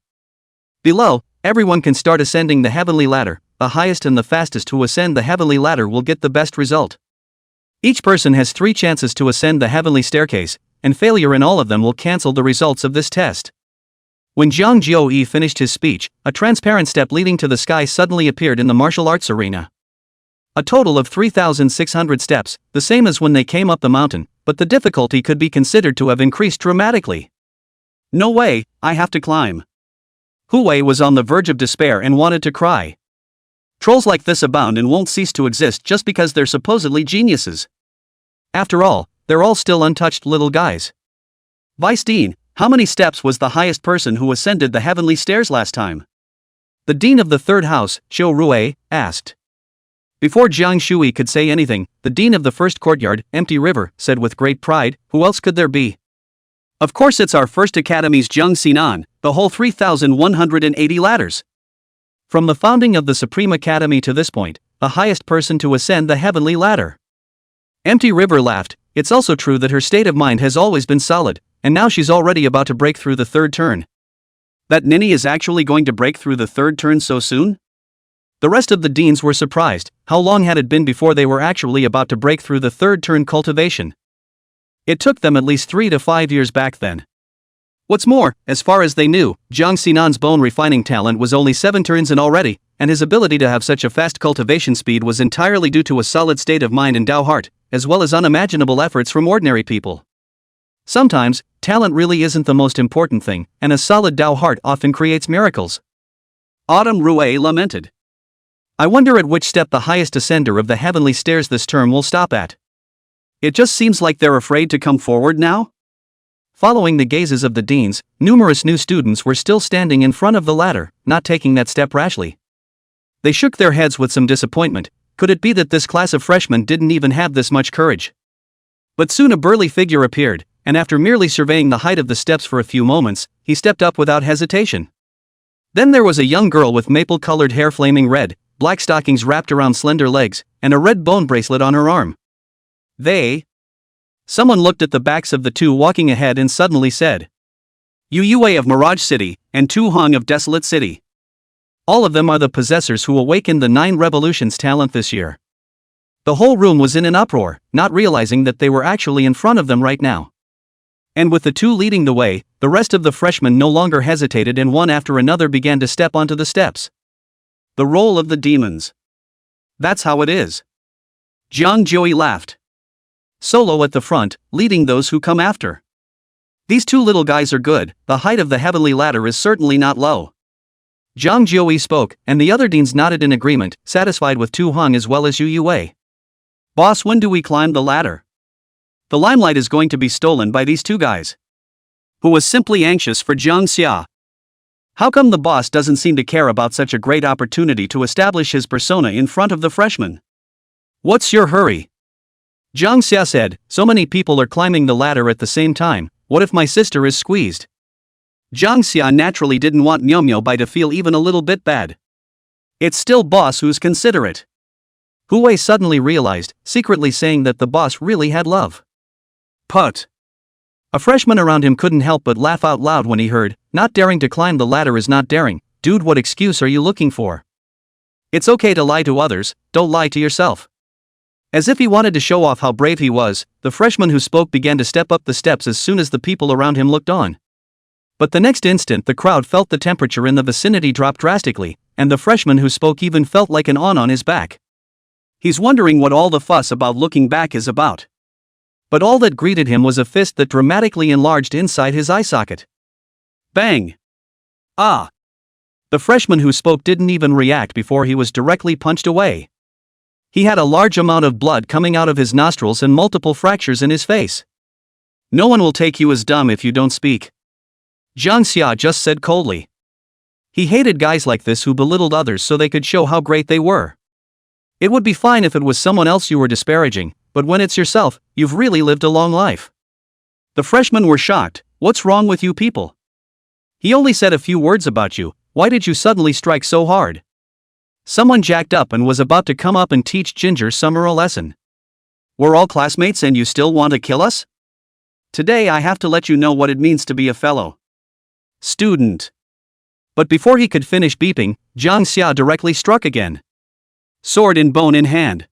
Below, everyone can start ascending the heavenly ladder. The highest and the fastest who ascend the heavenly ladder will get the best result. Each person has 3 chances to ascend the heavenly staircase, and failure in all of them will cancel the results of this test. When Jang Xia finished his speech, a transparent step leading to the sky suddenly appeared in the martial arts arena. A total of 3,600 steps, the same as when they came up the mountain, but the difficulty could be considered to have increased dramatically. No way, I have to climb. Hu Wei was on the verge of despair and wanted to cry. Trolls like this abound and won't cease to exist just because they're supposedly geniuses. After all, they're all still untouched little guys. Vice Dean, how many steps was the highest person who ascended the heavenly stairs last time? The dean of the third house, Xiu Rui, asked. Before Jiang Shui could say anything, the dean of the first courtyard, Empty River, said with great pride, who else could there be? Of course it's our first academies Zhang Xinan, the whole 3,180 ladders. From the founding of the Supreme Academy to this point, the highest person to ascend the heavenly ladder. Empty River laughed. It's also true that her state of mind has always been solid, and now she's already about to break through the third turn. That ninny is actually going to break through the third turn so soon? The rest of the deans were surprised. How long had it been before they were actually about to break through the third turn cultivation? It took them at least 3 to 5 years back then. What's more, as far as they knew, Jiang Xinan's bone-refining talent was only 7 turns in already, and his ability to have such a fast cultivation speed was entirely due to a solid state of mind and Tao heart, as well as unimaginable efforts from ordinary people. Sometimes, talent really isn't the most important thing, and a solid Tao heart often creates miracles. Autumn Rue lamented. I wonder at which step the highest ascender of the heavenly stairs this term will stop at. It just seems like they're afraid to come forward now? Following the gazes of the deans, numerous new students were still standing in front of the ladder, not taking that step rashly. They shook their heads with some disappointment. Could it be that this class of freshmen didn't even have this much courage? But soon a burly figure appeared, and after merely surveying the height of the steps for a few moments, he stepped up without hesitation. Then there was a young girl with maple-colored hair flaming red, black stockings wrapped around slender legs, and a red bone bracelet on her arm. Someone looked at the backs of the two walking ahead and suddenly said, Yu Yue of Mirage City, and Tu Hong of Desolate City. All of them are the possessors who awakened the 9 Revolutions talent this year. The whole room was in an uproar, not realizing that they were actually in front of them right now. And with the two leading the way, the rest of the freshmen no longer hesitated and one after another began to step onto the steps. The role of the demons. That's how it is. Jiang Jiui laughed. Solo at the front, leading those who come after. These two little guys are good, the height of the heavenly ladder is certainly not low. Jiang Jiui spoke, and the other deans nodded in agreement, satisfied with Tu Hong as well as Yu Yue. Boss, when do we climb the ladder? The limelight is going to be stolen by these two guys. Who was simply anxious for Jang Xia. How come the boss doesn't seem to care about such a great opportunity to establish his persona in front of the freshmen? What's your hurry? Jang Xia said, so many people are climbing the ladder at the same time, what if my sister is squeezed? Jang Xia naturally didn't want Myo Bai to feel even a little bit bad. It's still boss who's considerate. Hu Wei suddenly realized, secretly saying that the boss really had love. Put. A freshman around him couldn't help but laugh out loud when he heard, not daring to climb the ladder is not daring. Dude, what excuse are you looking for? It's okay to lie to others, don't lie to yourself. As if he wanted to show off how brave he was, the freshman who spoke began to step up the steps as soon as the people around him looked on. But the next instant the crowd felt the temperature in the vicinity drop drastically, and the freshman who spoke even felt like an on his back. He's wondering what all the fuss about looking back is about. But all that greeted him was a fist that dramatically enlarged inside his eye socket. Bang! Ah! The freshman who spoke didn't even react before he was directly punched away. He had a large amount of blood coming out of his nostrils and multiple fractures in his face. No one will take you as dumb if you don't speak. Jang Xia just said coldly. He hated guys like this who belittled others so they could show how great they were. It would be fine if it was someone else you were disparaging, but when it's yourself, you've really lived a long life. The freshmen were shocked. What's wrong with you people? He only said a few words about you, why did you suddenly strike so hard? Someone jacked up and was about to come up and teach Ginger Summer a lesson. We're all classmates and you still want to kill us? Today I have to let you know what it means to be a fellow student. But before he could finish beeping, Jang Xia directly struck again. Sword in bone in hand.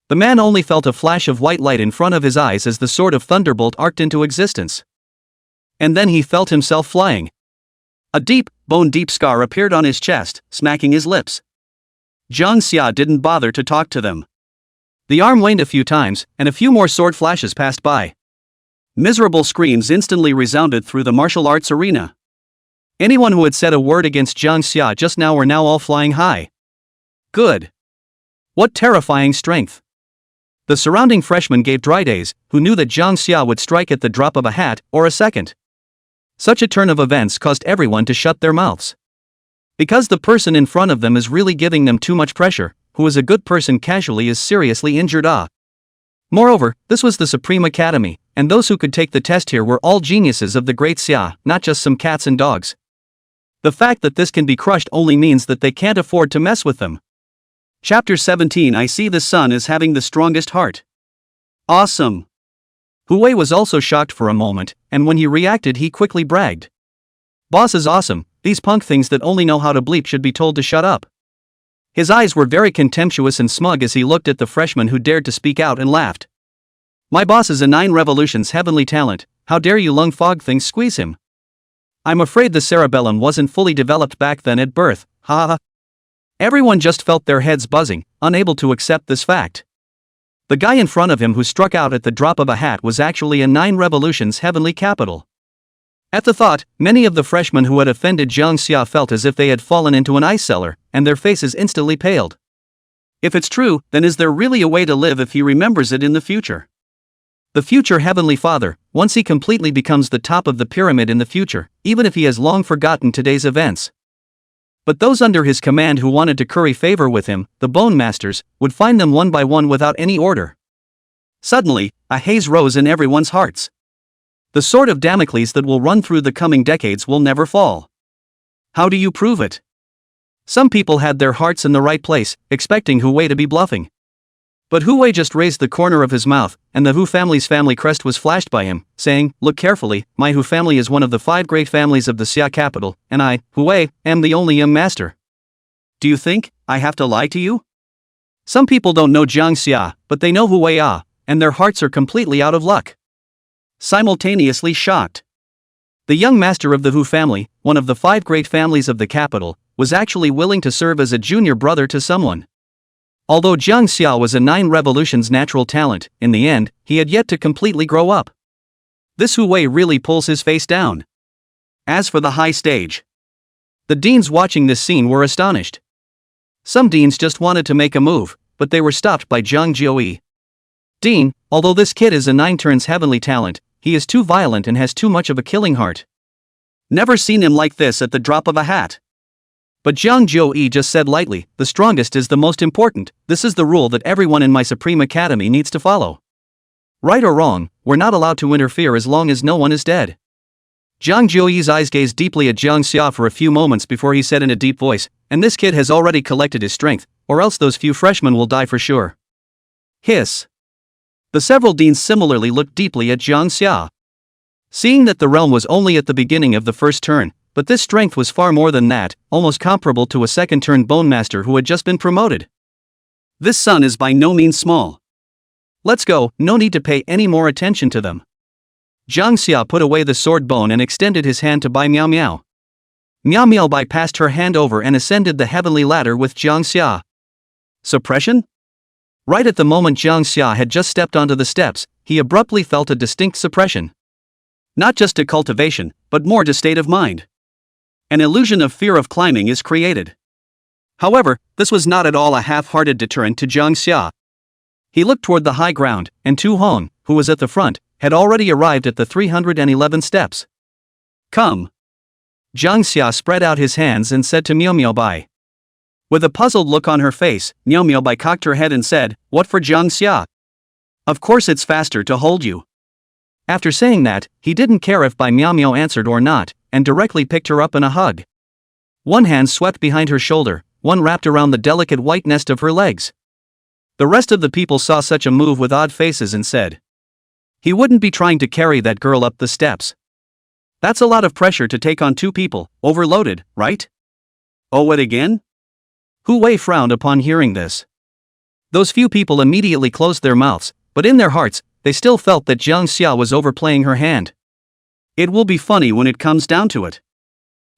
The man only felt a flash of white light in front of his eyes as the sword of Thunderbolt arced into existence. And then he felt himself flying. A deep, bone-deep scar appeared on his chest, smacking his lips. Jang Xia didn't bother to talk to them. The arm waned a few times, and a few more sword flashes passed by. Miserable screams instantly resounded through the martial arts arena. Anyone who had said a word against Jang Xia just now were now all flying high. Good. What terrifying strength. The surrounding freshmen gave dry days, who knew that Jang Xia would strike at the drop of a hat or a second. Such a turn of events caused everyone to shut their mouths. Because the person in front of them is really giving them too much pressure, who is a good person casually is seriously injured. Moreover, this was the Supreme Academy, and those who could take the test here were all geniuses of the Great Xia, not just some cats and dogs. The fact that this can be crushed only means that they can't afford to mess with them. Chapter 17. I see the sun is having the strongest heart. Awesome. Hu Wei was also shocked for a moment, and when he reacted he quickly bragged. Boss is awesome, these punk things that only know how to bleep should be told to shut up. His eyes were very contemptuous and smug as he looked at the freshman who dared to speak out and laughed. My boss is a 9 revolutions heavenly talent, how dare you lung fog things squeeze him. I'm afraid the cerebellum wasn't fully developed back then at birth, haha. Everyone just felt their heads buzzing, unable to accept this fact. The guy in front of him who struck out at the drop of a hat was actually a 9 revolutions heavenly capital. At the thought, many of the freshmen who had offended Jang Xia felt as if they had fallen into an ice cellar, and their faces instantly paled. If it's true, then is there really a way to live if he remembers it in the future? The future Heavenly Father, once he completely becomes the top of the pyramid in the future, even if he has long forgotten today's events. But those under his command who wanted to curry favor with him, the Bone Masters, would find them one by one without any order. Suddenly, a haze rose in everyone's hearts. The sword of Damocles that will run through the coming decades will never fall. How do you prove it? Some people had their hearts in the right place, expecting Hu Wei to be bluffing. But Hu Wei just raised the corner of his mouth, and the Hu family's family crest was flashed by him, saying, "Look carefully, my Hu family is one of the 5 great families of the Xia capital, and I, Hu Wei, am the only young master. Do you think I have to lie to you?" Some people don't know Jang Xia, but they know Hu Wei, and their hearts are completely out of luck. Simultaneously shocked. The young master of the Hu family, one of the 5 great families of the capital, was actually willing to serve as a junior brother to someone. Although Jang Xia was a 9 revolutions natural talent, in the end, he had yet to completely grow up. This Hu Wei really pulls his face down. As for the high stage, the deans watching this scene were astonished. Some deans just wanted to make a move, but they were stopped by Zhang Jioi. "Dean, although this kid is a 9 turns heavenly talent, he is too violent and has too much of a killing heart. Never seen him like this at the drop of a hat." But Zhang Jioi just said lightly, "The strongest is the most important, this is the rule that everyone in my Supreme Academy needs to follow. Right or wrong, we're not allowed to interfere as long as no one is dead." Zhang Jioi's eyes gazed deeply at Jang Xia for a few moments before he said in a deep voice, "And this kid has already collected his strength, or else those few freshmen will die for sure." Hiss. The several deans similarly looked deeply at Jang Xia. Seeing that the realm was only at the beginning of the first turn, but this strength was far more than that, almost comparable to a second-turn Bone Master who had just been promoted. This son is by no means small. Let's go, no need to pay any more attention to them. Jang Xia put away the sword bone and extended his hand to Bai Miao Miao. Miao Miao Bai passed her hand over and ascended the heavenly ladder with Jang Xia. Suppression? Right at the moment Jang Xia had just stepped onto the steps, he abruptly felt a distinct suppression. Not just to cultivation, but more to state of mind. An illusion of fear of climbing is created. However, this was not at all a half-hearted deterrent to Jang Xia. He looked toward the high ground, and Tu Hong, who was at the front, had already arrived at the 311 steps. "Come." Jang Xia spread out his hands and said to Miao Miao Bai. With a puzzled look on her face, Miao Miao Bai cocked her head and said, "What for Jang Xia? Of course it's faster to hold you." After saying that, he didn't care if Bai Miao Miao answered or not, and directly picked her up in a hug. One hand swept behind her shoulder, one wrapped around the delicate white nest of her legs. The rest of the people saw such a move with odd faces and said, "He wouldn't be trying to carry that girl up the steps. That's a lot of pressure to take on two people, overloaded, right?" "Oh, what again?" Hu Wei frowned upon hearing this. Those few people immediately closed their mouths, but in their hearts, they still felt that Jang Xia was overplaying her hand. It will be funny when it comes down to it.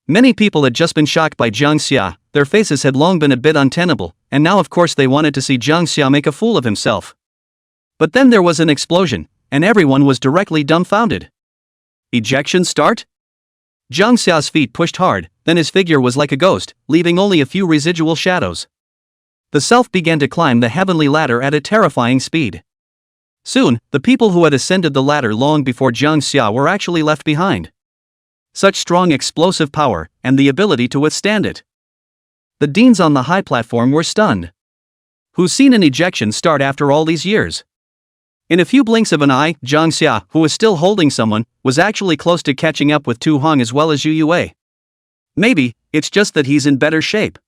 Many people had just been shocked by Jang Xia, their faces had long been a bit untenable, and now of course they wanted to see Jang Xia make a fool of himself. But then there was an explosion, and everyone was directly dumbfounded. Ejection start? Jang Xia's feet pushed hard, then his figure was like a ghost, leaving only a few residual shadows. The self began to climb the heavenly ladder at a terrifying speed. Soon, the people who had ascended the ladder long before Jang Xia were actually left behind. Such strong explosive power, and the ability to withstand it. The deans on the high platform were stunned. Who's seen an ejection start after all these years? In a few blinks of an eye, Jang Xia, who was still holding someone, was actually close to catching up with Tu Hong as well as Yu Yue. Maybe, it's just that he's in better shape.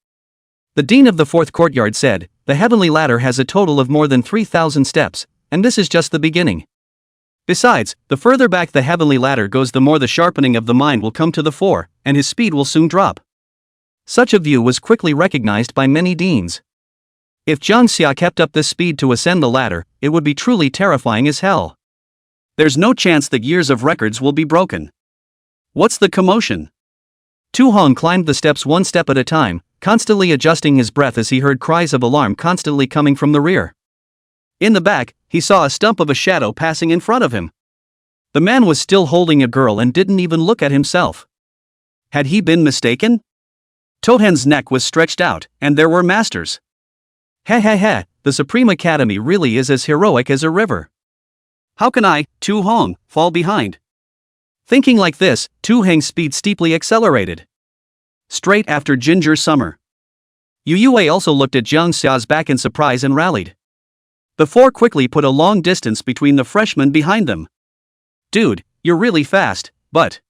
The dean of the fourth courtyard said, "The heavenly ladder has a total of more than 3,000 steps, and this is just the beginning. Besides, the further back the heavenly ladder goes, the more the sharpening of the mind will come to the fore, and his speed will soon drop." Such a view was quickly recognized by many deans. If Jang Xia kept up this speed to ascend the ladder, it would be truly terrifying as hell. There's no chance that years of records will be broken. What's the commotion? Tu Hong climbed the steps one step at a time, constantly adjusting his breath as he heard cries of alarm constantly coming from the rear. In the back, he saw a stump of a shadow passing in front of him. The man was still holding a girl and didn't even look at himself. Had he been mistaken? Tohen's neck was stretched out, and there were masters. He, the Supreme Academy really is as heroic as a river. How can I, Tu Hong, fall behind? Thinking like this, Tu Hong's speed steeply accelerated. Straight after Ginger Summer. Yu Yue also looked at Jang Xia's back in surprise and rallied. The four quickly put a long distance between the freshmen behind them. "Dude, you're really fast, but..."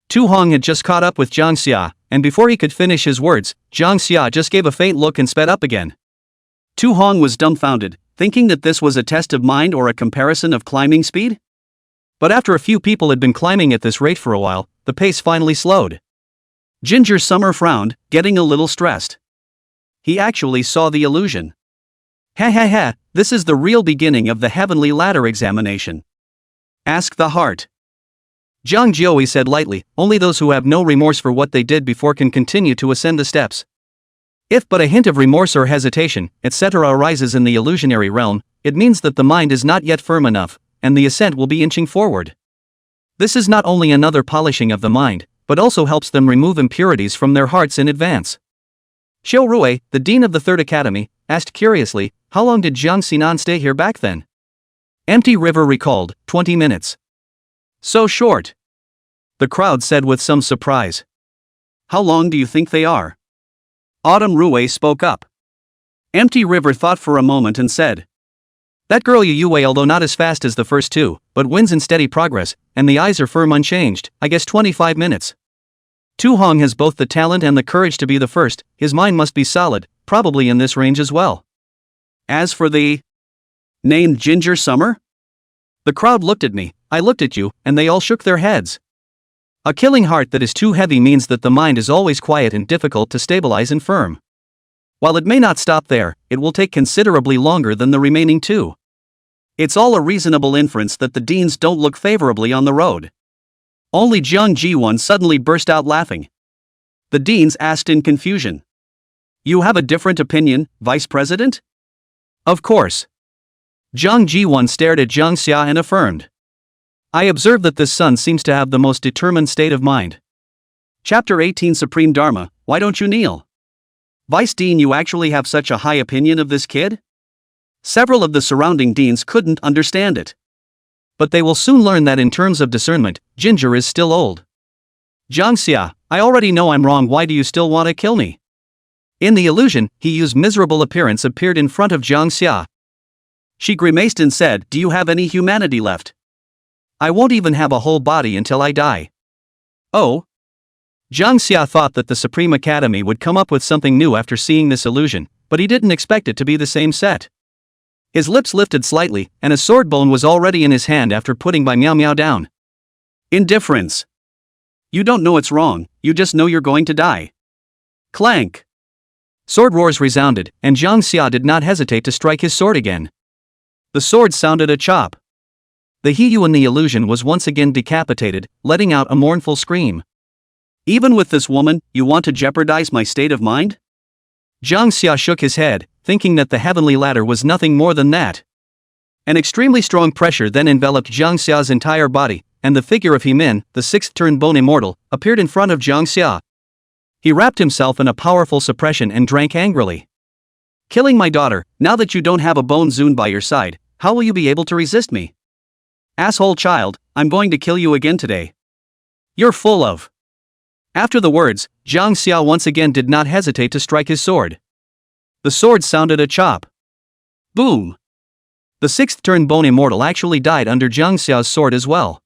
Tu Hong had just caught up with Jang Xia, and before he could finish his words, Jang Xia just gave a faint look and sped up again. Tu Hong was dumbfounded, thinking that this was a test of mind or a comparison of climbing speed. But after a few people had been climbing at this rate for a while, the pace finally slowed. Ginger Summer frowned, getting a little stressed. He actually saw the illusion. He, this is the real beginning of the heavenly ladder examination. Ask the heart. Zhang Jioi said lightly, "Only those who have no remorse for what they did before can continue to ascend the steps. If but a hint of remorse or hesitation, etc. arises in the illusionary realm, it means that the mind is not yet firm enough, and the ascent will be inching forward. This is not only another polishing of the mind, but also helps them remove impurities from their hearts in advance." Xiao Rui, the dean of the third academy, asked curiously, "How long did Jiang Xinan stay here back then?" Empty River recalled, 20 minutes. "So short," the crowd said with some surprise. "How long do you think they are?" Autumn Rui spoke up. Empty River thought for a moment and said, "That girl Yu Yue, although not as fast as the first two, but wins in steady progress, and the eyes are firm unchanged, I guess 25 minutes. Tu Hong has both the talent and the courage to be the first, his mind must be solid, probably in this range as well." As for the named Ginger Summer? The crowd looked at me, I looked at you, and they all shook their heads. A killing heart that is too heavy means that the mind is always quiet and difficult to stabilize and firm. While it may not stop there, it will take considerably longer than the remaining two. It's all a reasonable inference that the deans don't look favorably on the road. Only Jiang Ji1 suddenly burst out laughing. The deans asked in confusion, "You have a different opinion, Vice President?" "Of course." Jiang Ji1 stared at Jang Xia and affirmed, "I observe that this son seems to have the most determined state of mind." Chapter 18 Supreme Dharma, why don't you kneel? Vice Dean, you actually have such a high opinion of this kid? Several of the surrounding deans couldn't understand it. But they will soon learn that in terms of discernment, Ginger is still old. Jang Xia, I already know I'm wrong, why do you still want to kill me? In the illusion, he used miserable appearance appeared in front of Jang Xia. She grimaced and said, "Do you have any humanity left? I won't even have a whole body until I die." "Oh?" Jang Xia thought that the Supreme Academy would come up with something new after seeing this illusion, but he didn't expect it to be the same set. His lips lifted slightly, and a sword bone was already in his hand after putting Bai Miao Miao down. Indifference. You don't know it's wrong, you just know you're going to die. Clank. Sword roars resounded, and Jang Xia did not hesitate to strike his sword again. The sword sounded a chop. The Hiyu in the illusion was once again decapitated, letting out a mournful scream. Even with this woman, you want to jeopardize my state of mind? Jang Xia shook his head, thinking that the heavenly ladder was nothing more than that. An extremely strong pressure then enveloped Jang Xia's entire body, and the figure of He-Min, the sixth-turned bone immortal, appeared in front of Jang Xia. He wrapped himself in a powerful suppression and drank angrily. Killing my daughter, now that you don't have a bone Zun by your side, how will you be able to resist me? Asshole child, I'm going to kill you again today. You're full of. After the words, Jang Xia once again did not hesitate to strike his sword. The sword sounded a chop. Boom! The sixth-turned bone immortal actually died under Jang Xia's sword as well.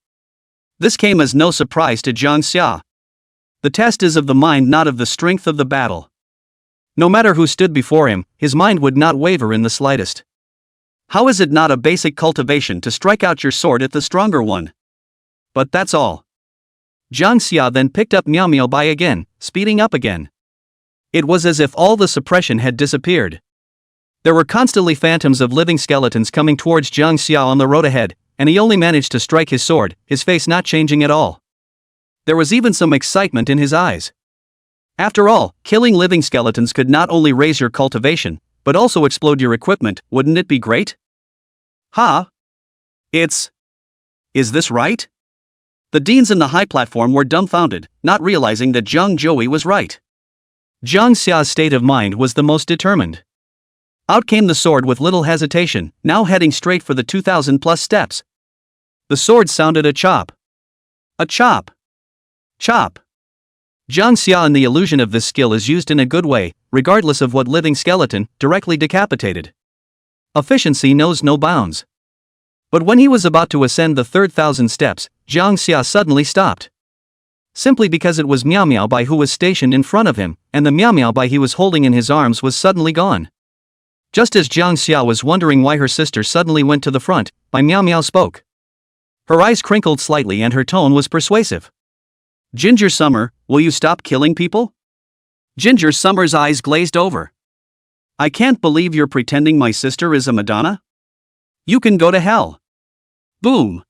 This came as no surprise to Jang Xia. The test is of the mind, not of the strength of the battle. No matter who stood before him, his mind would not waver in the slightest. How is it not a basic cultivation to strike out your sword at the stronger one? But that's all. Jang Xia then picked up Miao Miao Bai again, speeding up again. It was as if all the suppression had disappeared. There were constantly phantoms of living skeletons coming towards Jang Xia on the road ahead, and he only managed to strike his sword, his face not changing at all. There was even some excitement in his eyes. After all, killing living skeletons could not only raise your cultivation, but also explode your equipment. Wouldn't it be great? Huh? Is this right? The deans in the high platform were dumbfounded, not realizing that Zhang Joey was right. Jang Xia's state of mind was the most determined. Out came the sword with little hesitation, now heading straight for the 2,000+ steps. The sword sounded a chop. A chop. Chop. Jang Xia in the illusion of this skill is used in a good way, regardless of what living skeleton, directly decapitated. Efficiency knows no bounds. But when he was about to ascend the 3,000 steps, Jang Xia suddenly stopped. Simply because it was Miao Miao Bai who was stationed in front of him, and the Miao Miao Bai he was holding in his arms was suddenly gone. Just as Jang Xia was wondering why her sister suddenly went to the front, Bai Miao Miao spoke. Her eyes crinkled slightly and her tone was persuasive. Ginger Summer, will you stop killing people? Ginger Summer's eyes glazed over. I can't believe you're pretending my sister is a Madonna? You can go to hell. Boom.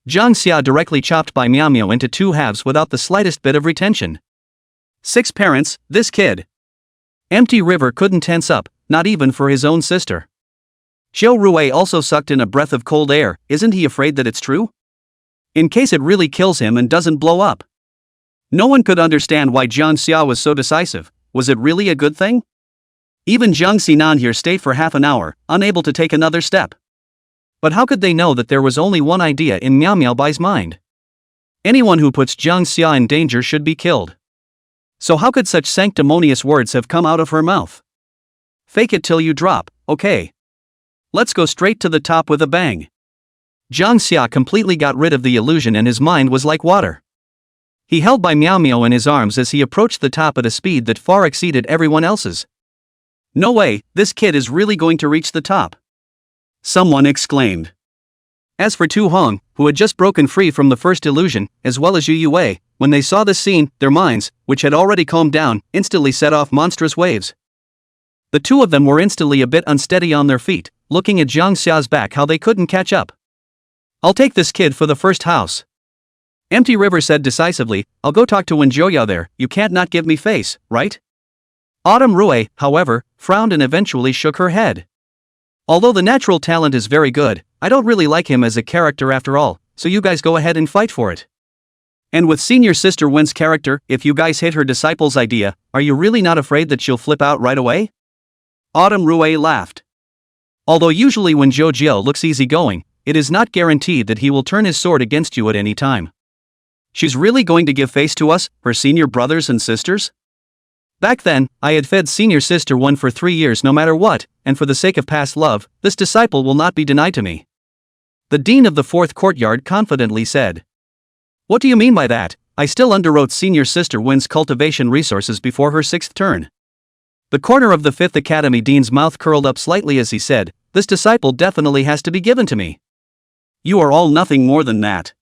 Jang Xia directly chopped Bai Miao Miao into two halves without the slightest bit of retention. 6 parents, this kid. Empty River couldn't tense up, not even for his own sister. Xiao Rui also sucked in a breath of cold air. Isn't he afraid that it's true? In case it really kills him and doesn't blow up. No one could understand why Jang Xia was so decisive. Was it really a good thing? Even Zhang Xinan here stayed for half an hour, unable to take another step. But how could they know that there was only one idea in Miao Miao Bai's mind? Anyone who puts Jang Xia in danger should be killed. So how could such sanctimonious words have come out of her mouth? Fake it till you drop, okay. Let's go straight to the top with a bang. Jang Xia completely got rid of the illusion and his mind was like water. He held Bai Miao Miao in his arms as he approached the top at a speed that far exceeded everyone else's. No way, this kid is really going to reach the top. Someone exclaimed. As for Tu Hong, who had just broken free from the first illusion, as well as Yu Yue, when they saw this scene, their minds, which had already calmed down, instantly set off monstrous waves. The two of them were instantly a bit unsteady on their feet, looking at Jang Xia's back how they couldn't catch up. I'll take this kid for the first house. Empty River said decisively, I'll go talk to Wenjoya there, you can't not give me face, right? Autumn Rue, however, frowned and eventually shook her head. Although the natural talent is very good, I don't really like him as a character after all, so you guys go ahead and fight for it. And with senior sister Wen's character, if you guys hit her disciple's idea, are you really not afraid that she'll flip out right away? Autumn Rue laughed. Although usually when Zhou looks easygoing, it is not guaranteed that he will turn his sword against you at any time. She's really going to give face to us, her senior brothers and sisters? Back then, I had fed senior sister Wen for 3 years no matter what, and for the sake of past love, this disciple will not be denied to me. The dean of the 4th courtyard confidently said. What do you mean by that? I still underwrote senior sister Win's cultivation resources before her 6th turn. The corner of the 5th Academy Dean's mouth curled up slightly as he said, "This disciple definitely has to be given to me. You are all nothing more than that."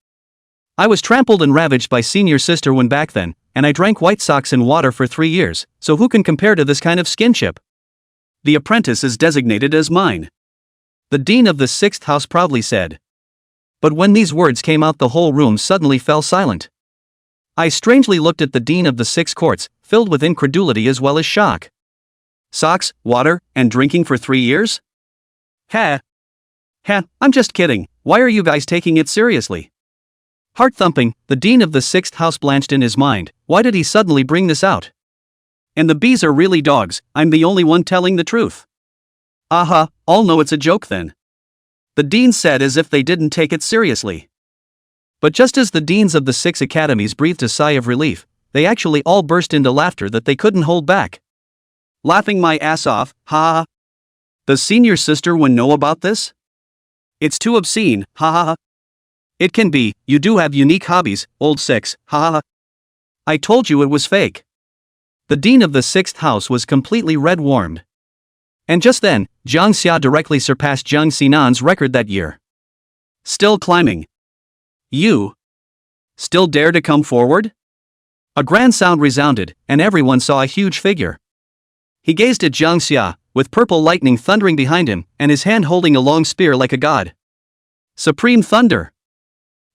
I was trampled and ravaged by senior sister Win back then, and I drank white socks in water for 3 years, so who can compare to this kind of skinship? The apprentice is designated as mine, the dean of the 6th house proudly said. But when these words came out, the whole room suddenly fell silent. I strangely looked at the dean of the 6 courts, filled with incredulity as well as shock. Socks, water, and drinking for 3 years? Ha! I'm just kidding, why are you guys taking it seriously? Heart thumping, the dean of the 6th house blanched in his mind. Why did he suddenly bring this out? And the bees are really dogs, I'm the only one telling the truth. Aha, all know it's a joke then. The dean said as if they didn't take it seriously. But just as the deans of the 6 academies breathed a sigh of relief, they actually all burst into laughter that they couldn't hold back. Laughing my ass off, ha ha. Does senior sister Win know about this? It's too obscene, ha ha ha. It can be, you do have unique hobbies, old 6, ha ha ha. I told you it was fake. The dean of the 6th house was completely red-warmed. And just then, Jang Xia directly surpassed Jang Xinan's record that year. Still climbing. You still dare to come forward? A grand sound resounded, and everyone saw a huge figure. He gazed at Jang Xia, with purple lightning thundering behind him, and his hand holding a long spear like a god. Supreme thunder!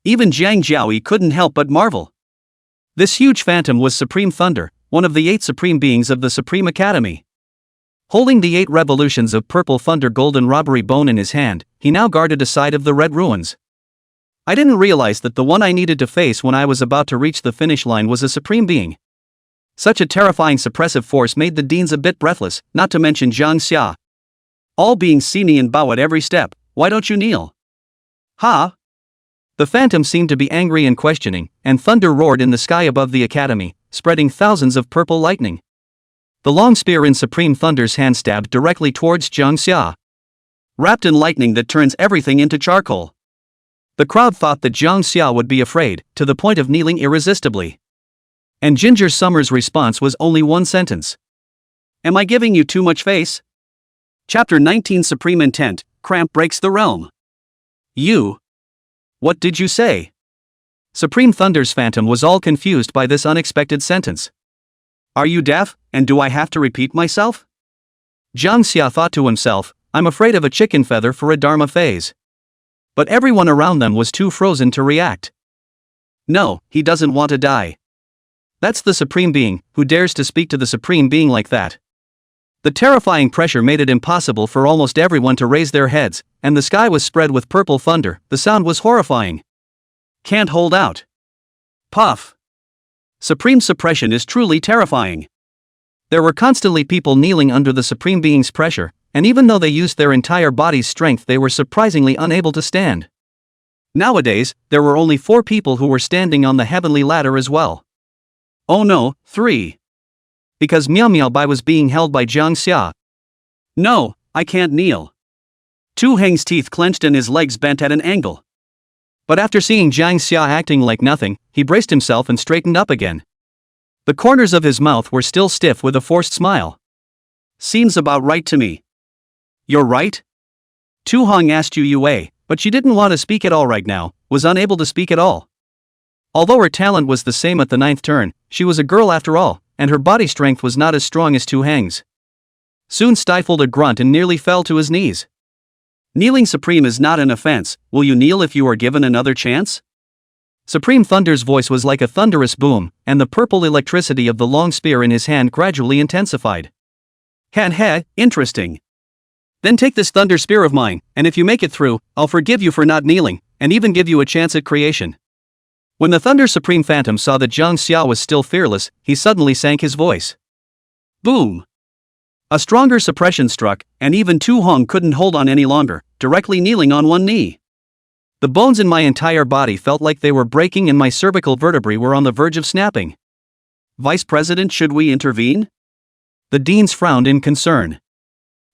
Even Jang Xia couldn't help but marvel. This huge phantom was Supreme Thunder, one of the 8 supreme beings of the Supreme Academy. Holding the 8 revolutions of purple thunder golden robbery bone in his hand, he now guarded a side of the red ruins. I didn't realize that the one I needed to face when I was about to reach the finish line was a supreme being. Such a terrifying suppressive force made the deans a bit breathless, not to mention Jang Xia. All beings see me and bow at every step. Why don't you kneel? Ha! The phantom seemed to be angry and questioning, and thunder roared in the sky above the academy, spreading thousands of purple lightning. The long spear in Supreme Thunder's hand stabbed directly towards Jang Xia. Wrapped in lightning that turns everything into charcoal. The crowd thought that Jang Xia would be afraid, to the point of kneeling irresistibly. And Ginger Summer's response was only one sentence. Am I giving you too much face? Chapter 19 Supreme Intent, Cramp breaks the realm. You. What did you say? Supreme Thunder's phantom was all confused by this unexpected sentence. Are you deaf, and do I have to repeat myself? Jang Xia thought to himself, I'm afraid of a chicken feather for a Dharma phase. But everyone around them was too frozen to react. No, he doesn't want to die. That's the Supreme Being, who dares to speak to the Supreme Being like that. The terrifying pressure made it impossible for almost everyone to raise their heads, and the sky was spread with purple thunder. The sound was horrifying. Can't hold out. Puff. Supreme suppression is truly terrifying. There were constantly people kneeling under the Supreme Being's pressure, and even though they used their entire body's strength, they were surprisingly unable to stand. Nowadays, there were only 4 people who were standing on the heavenly ladder as well. Oh no, 3. Because Miao Miao Bai was being held by Jang Xia. No, I can't kneel. Tu Heng's teeth clenched and his legs bent at an angle. But after seeing Jang Xia acting like nothing, he braced himself and straightened up again. The corners of his mouth were still stiff with a forced smile. Seems about right to me. You're right? Tu Hong asked Yue, but she didn't want to speak at all right now, was unable to speak at all. Although her talent was the same at the 9th turn, she was a girl after all, and her body strength was not as strong as Tu Heng's. Soon stifled a grunt and nearly fell to his knees. Kneeling Supreme is not an offense, will you kneel if you are given another chance? Supreme Thunder's voice was like a thunderous boom, and the purple electricity of the long spear in his hand gradually intensified. Interesting. Then take this thunder spear of mine, and if you make it through, I'll forgive you for not kneeling, and even give you a chance at creation. When the Thunder Supreme Phantom saw that Jang Xia was still fearless, he suddenly sank his voice. Boom! A stronger suppression struck, and even Tu Hong couldn't hold on any longer, directly kneeling on one knee. The bones in my entire body felt like they were breaking and my cervical vertebrae were on the verge of snapping. Vice President, should we intervene? The deans frowned in concern.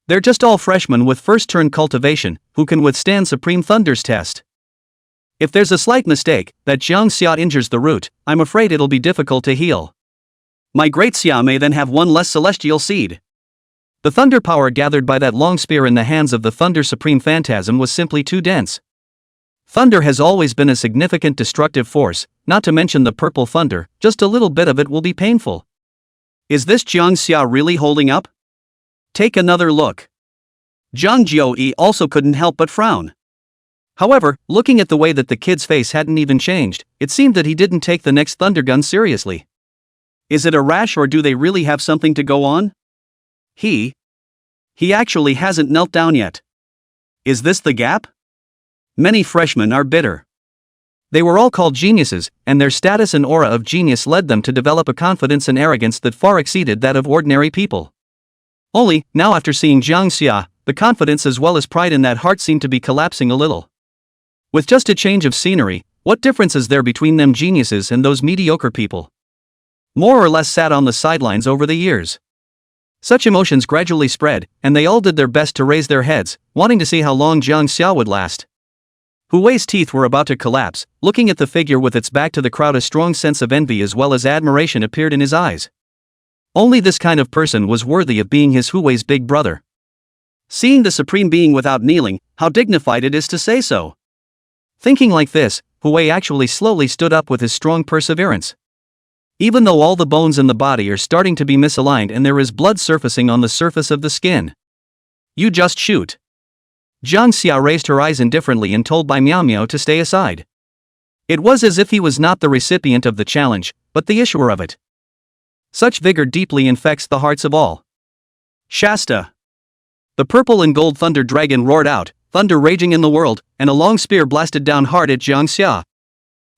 They're just all freshmen with first-turn cultivation, who can withstand Supreme Thunder's test. If there's a slight mistake, that Jang Xia injures the root, I'm afraid it'll be difficult to heal. My great Xia may then have one less celestial seed. The thunder power gathered by that long spear in the hands of the Thunder Supreme Phantasm was simply too dense. Thunder has always been a significant destructive force, not to mention the purple thunder, just a little bit of it will be painful. Is this Jang Xia really holding up? Take another look. Zhang Jiaoyi also couldn't help but frown. However, looking at the way that the kid's face hadn't even changed, it seemed that he didn't take the next thunder gun seriously. Is it a rash or do they really have something to go on? He actually hasn't knelt down yet. Is this the gap? Many freshmen are bitter. They were all called geniuses, and their status and aura of genius led them to develop a confidence and arrogance that far exceeded that of ordinary people. Only, now after seeing Jang Xia, the confidence as well as pride in that heart seemed to be collapsing a little. With just a change of scenery, what difference is there between them geniuses and those mediocre people? More or less sat on the sidelines over the years. Such emotions gradually spread, and they all did their best to raise their heads, wanting to see how long Jang Xia would last. Hu Wei's teeth were about to collapse. Looking at the figure with its back to the crowd, a strong sense of envy as well as admiration appeared in his eyes. Only this kind of person was worthy of being his Hu Wei's big brother. Seeing the supreme being without kneeling, how dignified it is to say so. Thinking like this, Hu Wei actually slowly stood up with his strong perseverance. Even though all the bones in the body are starting to be misaligned and there is blood surfacing on the surface of the skin. You just shoot. Jang Xia raised her eyes indifferently and told Bai Miao Miao to stay aside. It was as if he was not the recipient of the challenge, but the issuer of it. Such vigor deeply infects the hearts of all. Shasta. The purple and gold thunder dragon roared out, thunder raging in the world, and a long spear blasted down hard at Jang Xia.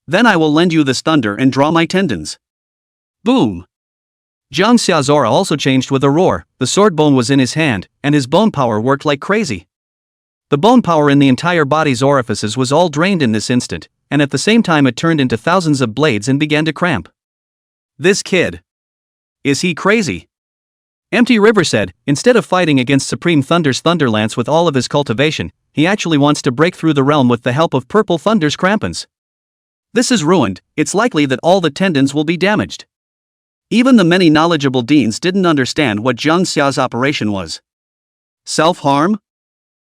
Then I will lend you this thunder and draw my tendons. Boom. Jang Xia's aura also changed with a roar. The sword bone was in his hand, and his bone power worked like crazy. The bone power in the entire body's orifices was all drained in this instant, and at the same time it turned into thousands of blades and began to cramp. This kid. Is he crazy? Empty River said, instead of fighting against Supreme Thunder's Thunderlance with all of his cultivation, he actually wants to break through the realm with the help of Purple Thunder's crampons. This is ruined. It's likely that all the tendons will be damaged. Even the many knowledgeable deans didn't understand what Jang Xia's operation was. Self-harm?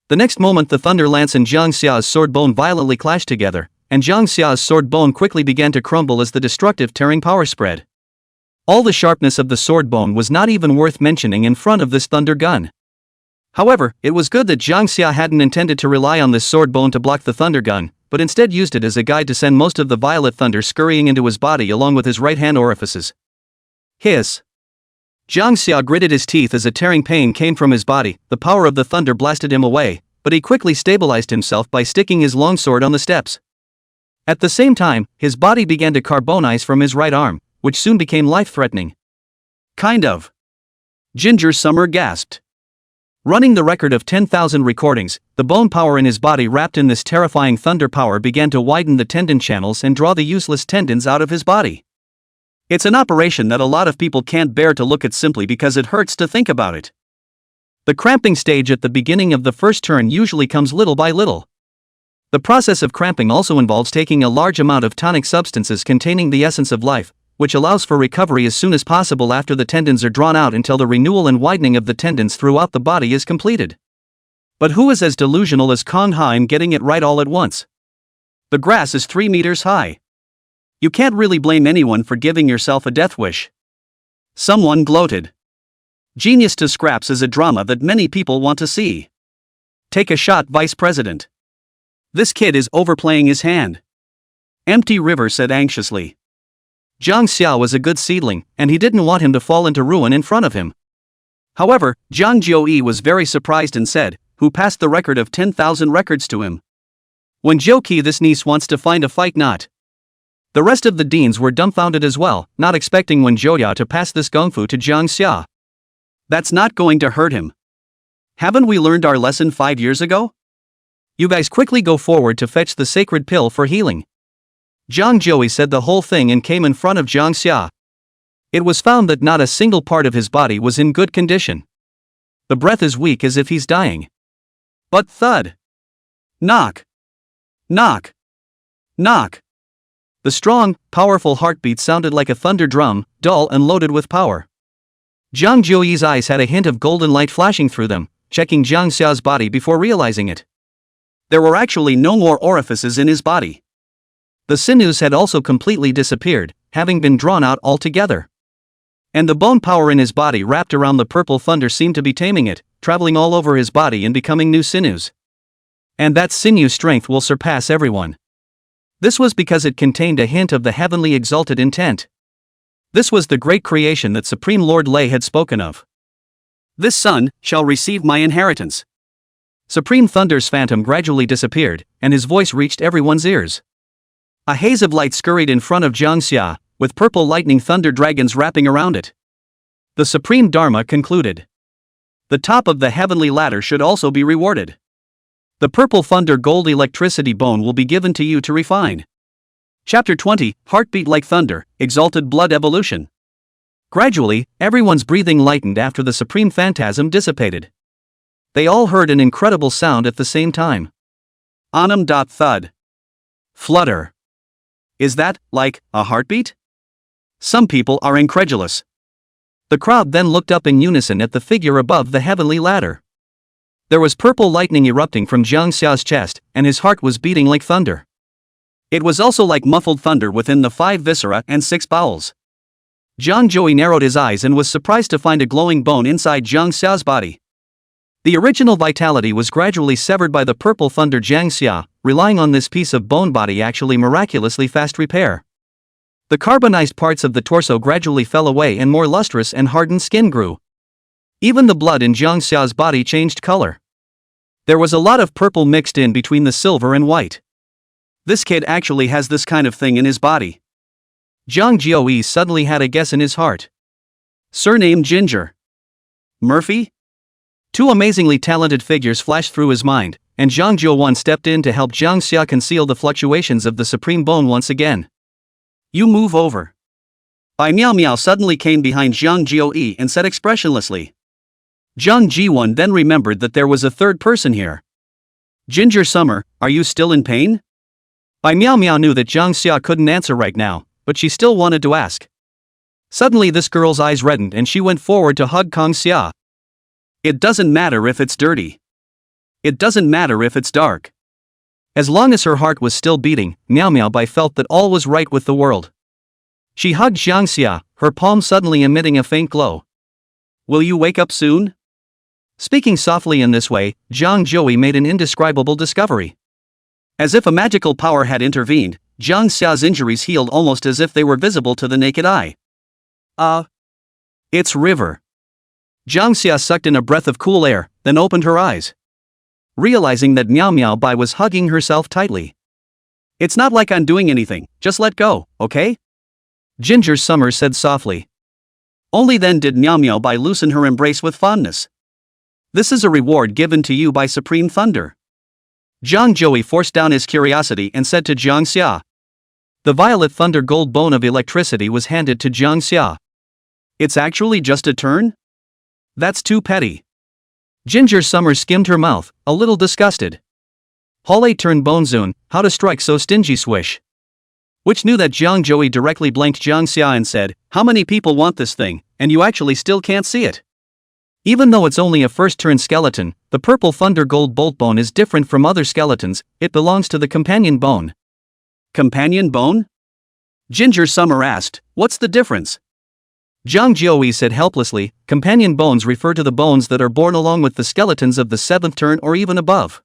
The next moment the thunder lance and Jang Xia's sword bone violently clashed together, and Jang Xia's sword bone quickly began to crumble as the destructive tearing power spread. All the sharpness of the sword bone was not even worth mentioning in front of this thunder gun. However, it was good that Jang Xia hadn't intended to rely on this sword bone to block the thunder gun, but instead used it as a guide to send most of the violet thunder scurrying into his body along with his right hand orifices. Hiss. Jang Xia gritted his teeth as a tearing pain came from his body. The power of the thunder blasted him away, but he quickly stabilized himself by sticking his longsword on the steps. At the same time, his body began to carbonize from his right arm, which soon became life-threatening. Kind of. Ginger Summer gasped. Running the record of 10,000 recordings, the bone power in his body wrapped in this terrifying thunder power began to widen the tendon channels and draw the useless tendons out of his body. It's an operation that a lot of people can't bear to look at simply because it hurts to think about it. The cramping stage at the beginning of the first turn usually comes little by little. The process of cramping also involves taking a large amount of tonic substances containing the essence of life, which allows for recovery as soon as possible after the tendons are drawn out until the renewal and widening of the tendons throughout the body is completed. But who is as delusional as Kong Ha in getting it right all at once? The grass is 3 meters high. You can't really blame anyone for giving yourself a death wish. Someone gloated. Genius to scraps is a drama that many people want to see. Take a shot, Vice President. This kid is overplaying his hand. Empty River said anxiously. Jang Xia was a good seedling, and he didn't want him to fall into ruin in front of him. However, Zhang Jiaoyi was very surprised and said, who passed the record of 10,000 records to him. When Zhou this niece wants to find a fight not. The rest of the deans were dumbfounded as well, not expecting Wen Zhouya to pass this gongfu to Jang Xia. That's not going to hurt him. Haven't we learned our lesson 5 years ago? You guys quickly go forward to fetch the sacred pill for healing. Zhang Jiaoyi said the whole thing and came in front of Jang Xia. It was found that not a single part of his body was in good condition. The breath is weak as if he's dying. But thud. Knock. Knock. Knock. The strong, powerful heartbeat sounded like a thunder drum, dull and loaded with power. Zhang Jiuyi's eyes had a hint of golden light flashing through them, checking Jang Xia's body before realizing it. There were actually no more orifices in his body. The sinews had also completely disappeared, having been drawn out altogether. And the bone power in his body wrapped around the purple thunder seemed to be taming it, traveling all over his body and becoming new sinews. And that sinew strength will surpass everyone. This was because it contained a hint of the heavenly exalted intent. This was the great creation that Supreme Lord Lei had spoken of. This son shall receive my inheritance. Supreme Thunder's phantom gradually disappeared, and his voice reached everyone's ears. A haze of light scurried in front of Jang Xia, with purple lightning thunder dragons wrapping around it. The Supreme Dharma concluded. The top of the heavenly ladder should also be rewarded. The purple thunder gold electricity bone will be given to you to refine. Chapter 20, Heartbeat Like Thunder, Exalted Blood Evolution. Gradually, everyone's breathing lightened after the supreme phantasm dissipated. They all heard an incredible sound at the same time. Thud. Flutter. Is that, like, a heartbeat? Some people are incredulous. The crowd then looked up in unison at the figure above the heavenly ladder. There was purple lightning erupting from Zhang Xia's chest, and his heart was beating like thunder. It was also like muffled thunder within the 5 viscera and 6 bowels. Zhang Jiuyi narrowed his eyes and was surprised to find a glowing bone inside Zhang Xia's body. The original vitality was gradually severed by the purple thunder Jang Xia, relying on this piece of bone body actually miraculously fast repair. The carbonized parts of the torso gradually fell away and more lustrous and hardened skin grew. Even the blood in Zhang Xia's body changed color. There was a lot of purple mixed in between the silver and white. This kid actually has this kind of thing in his body. Zhang Jiuyi suddenly had a guess in his heart. Surname Ginger. Murphy? 2 amazingly talented figures flashed through his mind, and Zhang Jiuwan stepped in to help Zhang Xia conceal the fluctuations of the supreme bone once again. You move over. Bai Miao Miao suddenly came behind Zhang Jiuyi and said expressionlessly. Zhang Jiwan then remembered that there was a third person here. Ginger Summer, are you still in pain? Bai Miao Miao knew that Zhang Xia couldn't answer right now, but she still wanted to ask. Suddenly this girl's eyes reddened and she went forward to hug Kang Xia. It doesn't matter if it's dirty. It doesn't matter if it's dark. As long as her heart was still beating, Miao Miao Bai felt that all was right with the world. She hugged Zhang Xia, her palm suddenly emitting a faint glow. Will you wake up soon? Speaking softly in this way, Zhang Jiuyi made an indescribable discovery. As if a magical power had intervened, Zhang Xia's injuries healed almost as if they were visible to the naked eye. It's river. Zhang Xia sucked in a breath of cool air, then opened her eyes. Realizing that Miao Miao Bai was hugging herself tightly. It's not like I'm doing anything, just let go, okay? Ginger Summer said softly. Only then did Miao Miao Bai loosen her embrace with fondness. This is a reward given to you by Supreme Thunder. Zhang Jiuyi forced down his curiosity and said to Zhang Xia. The violet thunder gold bone of electricity was handed to Zhang Xia. It's actually just a turn? That's too petty. Ginger Summer skimmed her mouth, a little disgusted. Hole turned Bonezun, how to strike so stingy swish. Which knew that Zhang Jiuyi directly blanked Zhang Xia and said, how many people want this thing, and you actually still can't see it? Even though it's only a first turn skeleton, the purple thunder gold bolt bone is different from other skeletons, it belongs to the companion bone. Companion bone? Ginger Summer asked, what's the difference? Zhang Jiuyi said helplessly, companion bones refer to the bones that are born along with the skeletons of the 7th turn or even above.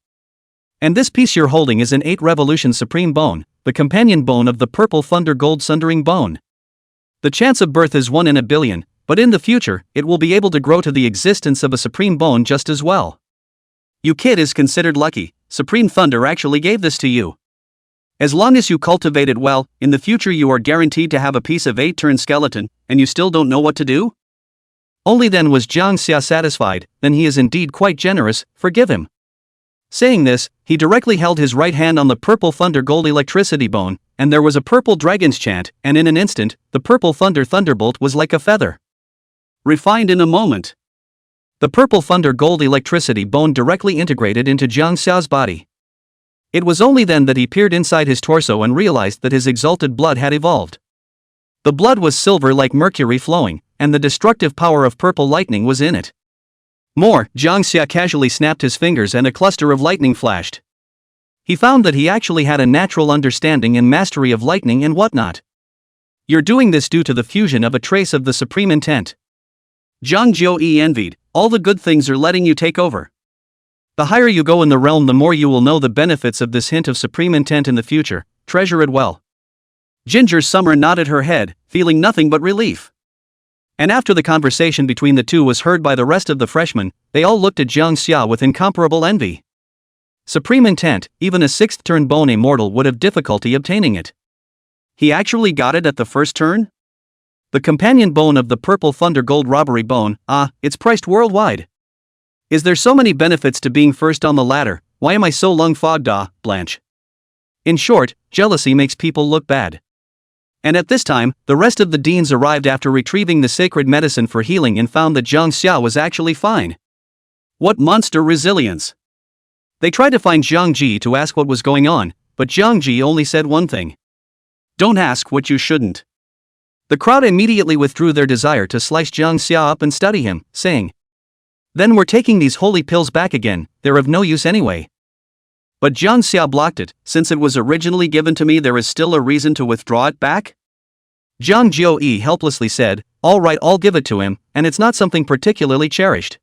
And this piece you're holding is an 8 revolution supreme bone, the companion bone of the purple thunder gold sundering bone. The chance of birth is 1 in a billion, but in the future, it will be able to grow to the existence of a supreme bone just as well. You kid is considered lucky, Supreme Thunder actually gave this to you. As long as you cultivate it well, in the future you are guaranteed to have a piece of 8-turn skeleton, and you still don't know what to do? Only then was Zhang Xia satisfied, then he is indeed quite generous, forgive him. Saying this, he directly held his right hand on the purple thunder gold electricity bone, and there was a purple dragon's chant, and in an instant, the purple thunder thunderbolt was like a feather. Refined in a moment. The purple thunder gold electricity bone directly integrated into Zhang Xia's body. It was only then that he peered inside his torso and realized that his exalted blood had evolved. The blood was silver like mercury flowing, and the destructive power of purple lightning was in it. More, Jang Xia casually snapped his fingers and a cluster of lightning flashed. He found that he actually had a natural understanding and mastery of lightning and whatnot. You're doing this due to the fusion of a trace of the supreme intent. Zhang Jiu envied, all the good things are letting you take over. The higher you go in the realm, the more you will know the benefits of this hint of supreme intent in the future. Treasure it well. Ginger Summer nodded her head, feeling nothing but relief. And after the conversation between the two was heard by the rest of the freshmen, they all looked at Jang Xia with incomparable envy. Supreme intent, even a 6th turn bone immortal would have difficulty obtaining it. He actually got it at the first turn? The companion bone of the purple thunder gold robbery bone, it's priced worldwide. Is there so many benefits to being first on the ladder? Why am I so lung fogged? Blanche. In short, jealousy makes people look bad. And at this time, the rest of the deans arrived after retrieving the sacred medicine for healing and found that Zhang Xia was actually fine. What monster resilience! They tried to find Zhang Ji to ask what was going on, but Zhang Ji only said one thing. Don't ask what you shouldn't. The crowd immediately withdrew their desire to slice Zhang Xia up and study him, saying, then we're taking these holy pills back again, they're of no use anyway. But Zhang Xia blocked it. Since it was originally given to me, there is still a reason to withdraw it back? Zhang Jiu helplessly said, all right, I'll give it to him, and it's not something particularly cherished.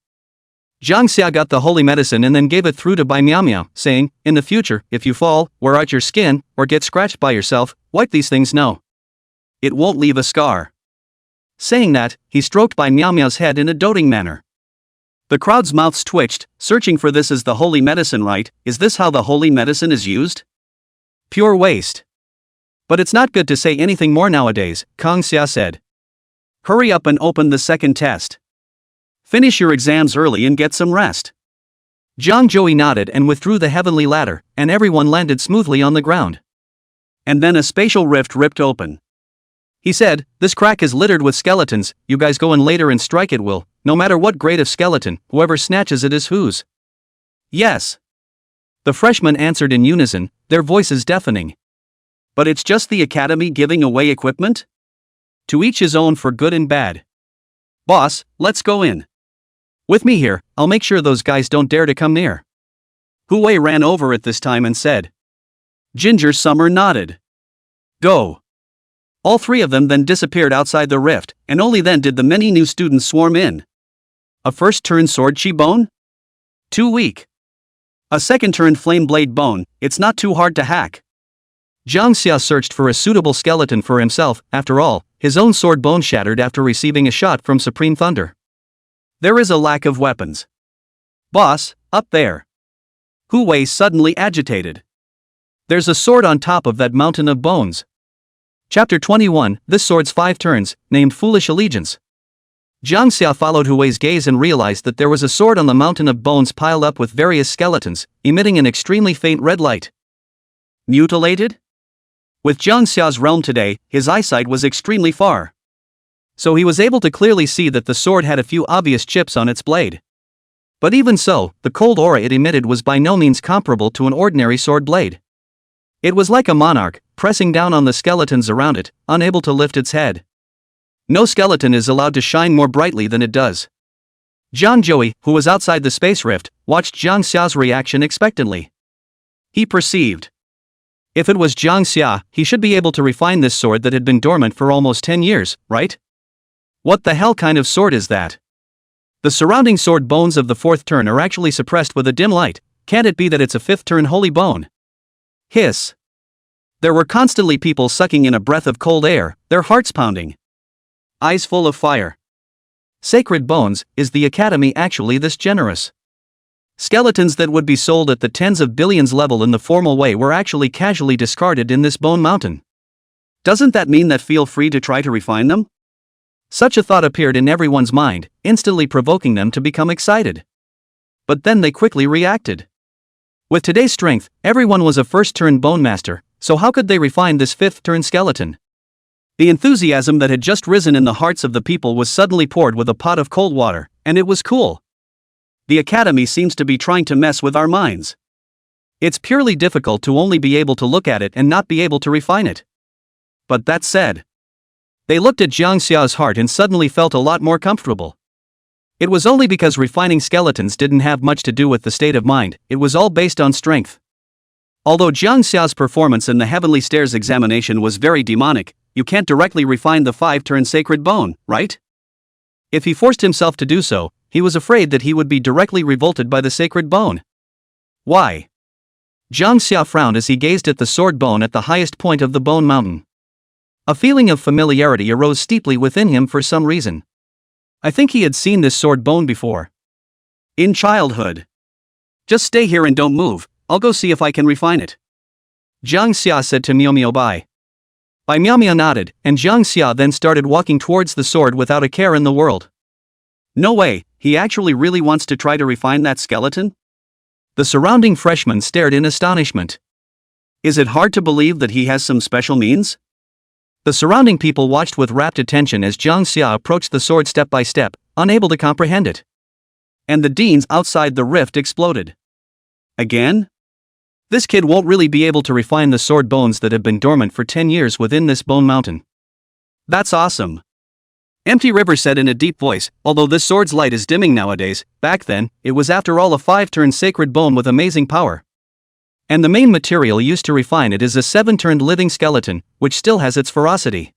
Zhang Xia got the holy medicine and then gave it through to Bai Miao Miao, saying, in the future, if you fall, wear out your skin, or get scratched by yourself, wipe these things no. It won't leave a scar. Saying that, he stroked Bai Miao Miao's head in a doting manner. The crowd's mouths twitched, searching for this as the holy medicine, right? Is this how the holy medicine is used? Pure waste. But it's not good to say anything more nowadays, Kang Xia said. Hurry up and open the second test. Finish your exams early and get some rest. Zhang Jiu nodded and withdrew the heavenly ladder, and everyone landed smoothly on the ground. And then a spatial rift ripped open. He said, this crack is littered with skeletons, you guys go in later and strike it will, no matter what grade of skeleton, whoever snatches it is whose. Yes. The freshmen answered in unison, their voices deafening. But it's just the academy giving away equipment? To each his own for good and bad. Boss, let's go in. With me here, I'll make sure those guys don't dare to come near. Hu Wei ran over at this time and said. Ginger Summer nodded. Go. All three of them then disappeared outside the rift, and only then did the many new students swarm in. A first-turn sword chi bone? Too weak. A second-turn flame blade bone, it's not too hard to hack. Zhang Xia searched for a suitable skeleton for himself. After all, his own sword bone shattered after receiving a shot from Supreme Thunder. There is a lack of weapons. Boss, up there. Hu Wei suddenly agitated. There's a sword on top of that mountain of bones. Chapter 21, this sword's 5 turns, named Foolish Allegiance. Zhang Xia followed Hu Wei's gaze and realized that there was a sword on the mountain of bones piled up with various skeletons, emitting an extremely faint red light. Mutilated? With Zhang Xia's realm today, his eyesight was extremely far. So he was able to clearly see that the sword had a few obvious chips on its blade. But even so, the cold aura it emitted was by no means comparable to an ordinary sword blade. It was like a monarch, pressing down on the skeletons around it, unable to lift its head. No skeleton is allowed to shine more brightly than it does. Zhang Jiu, who was outside the space rift, watched Zhang Xia's reaction expectantly. He perceived. If it was Zhang Xia, he should be able to refine this sword that had been dormant for almost 10 years, right? What the hell kind of sword is that? The surrounding sword bones of the 4th turn are actually suppressed with a dim light. Can't it be that it's a 5th turn holy bone? Hiss. There were constantly people sucking in a breath of cold air, their hearts pounding. Eyes full of fire. Sacred bones, is the academy actually this generous? Skeletons that would be sold at the tens of billions level in the formal way were actually casually discarded in this bone mountain. Doesn't that mean that feel free to try to refine them? Such a thought appeared in everyone's mind, instantly provoking them to become excited. But then they quickly reacted. With today's strength, everyone was a first-turn bone master, so how could they refine this 5th-turn skeleton? The enthusiasm that had just risen in the hearts of the people was suddenly poured with a pot of cold water, and it was cool. The academy seems to be trying to mess with our minds. It's purely difficult to only be able to look at it and not be able to refine it. But that said, they looked at Jang Xia's heart and suddenly felt a lot more comfortable. It was only because refining skeletons didn't have much to do with the state of mind, it was all based on strength. Although Jang Xia's performance in the Heavenly Stairs examination was very demonic, you can't directly refine the 5-turn sacred bone, right? If he forced himself to do so, he was afraid that he would be directly revolted by the sacred bone. Why? Jang Xia frowned as he gazed at the sword bone at the highest point of the bone mountain. A feeling of familiarity arose steeply within him for some reason. I think he had seen this sword bone before. In childhood. Just stay here and don't move, I'll go see if I can refine it. Jang Xia said to Miao Miao Bai. Bai Miao Miao nodded, and Jang Xia then started walking towards the sword without a care in the world. No way, he actually really wants to try to refine that skeleton? The surrounding freshmen stared in astonishment. Is it hard to believe that he has some special means? The surrounding people watched with rapt attention as Jang Xia approached the sword step by step, unable to comprehend it. And the deans outside the rift exploded. Again? This kid won't really be able to refine the sword bones that have been dormant for 10 years within this bone mountain. That's awesome. Empty River said in a deep voice, although this sword's light is dimming nowadays, back then, it was after all a 5-turn sacred bone with amazing power. And the main material used to refine it is a 7-turned living skeleton, which still has its ferocity.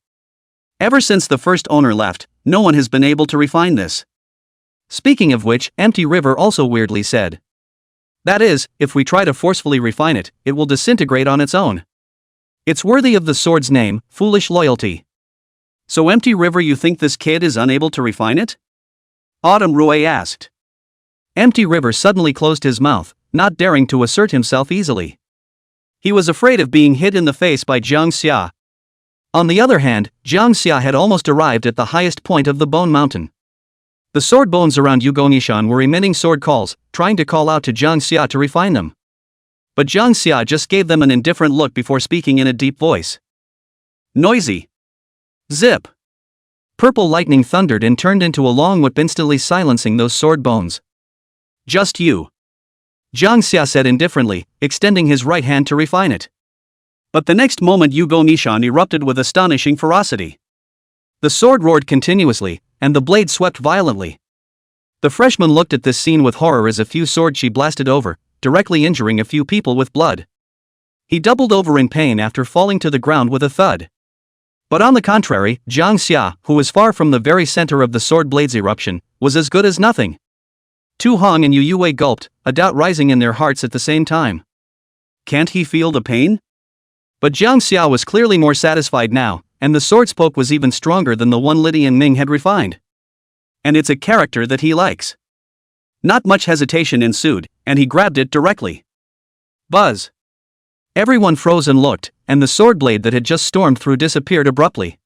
Ever since the first owner left, no one has been able to refine this. Speaking of which, Empty River also weirdly said. That is, if we try to forcefully refine it, it will disintegrate on its own. It's worthy of the sword's name, foolish loyalty. So Empty River, you think this kid is unable to refine it? Autumn Rue asked. Empty River suddenly closed his mouth, not daring to assert himself easily. He was afraid of being hit in the face by Jang Xia. On the other hand, Jang Xia had almost arrived at the highest point of the bone mountain. The sword bones around Yugonishan were emitting sword calls, trying to call out to Jang Xia to refine them. But Jang Xia just gave them an indifferent look before speaking in a deep voice. Noisy. Zip. Purple lightning thundered and turned into a long whip, instantly silencing those sword bones. Just you. Jang Xia said indifferently, extending his right hand to refine it. But the next moment Yugonishan erupted with astonishing ferocity. The sword roared continuously, and the blade swept violently. The freshman looked at this scene with horror as a few swords she blasted over, directly injuring a few people with blood. He doubled over in pain after falling to the ground with a thud. But on the contrary, Jang Xia, who was far from the very center of the sword blade's eruption, was as good as nothing. Tu Hong and Yu Yue gulped, a doubt rising in their hearts at the same time. Can't he feel the pain? But Jang Xia was clearly more satisfied now, and the sword's poke was even stronger than the one Liddy and Ming had refined. And it's a character that he likes. Not much hesitation ensued, and he grabbed it directly. Buzz. Everyone froze and looked, and the sword blade that had just stormed through disappeared abruptly.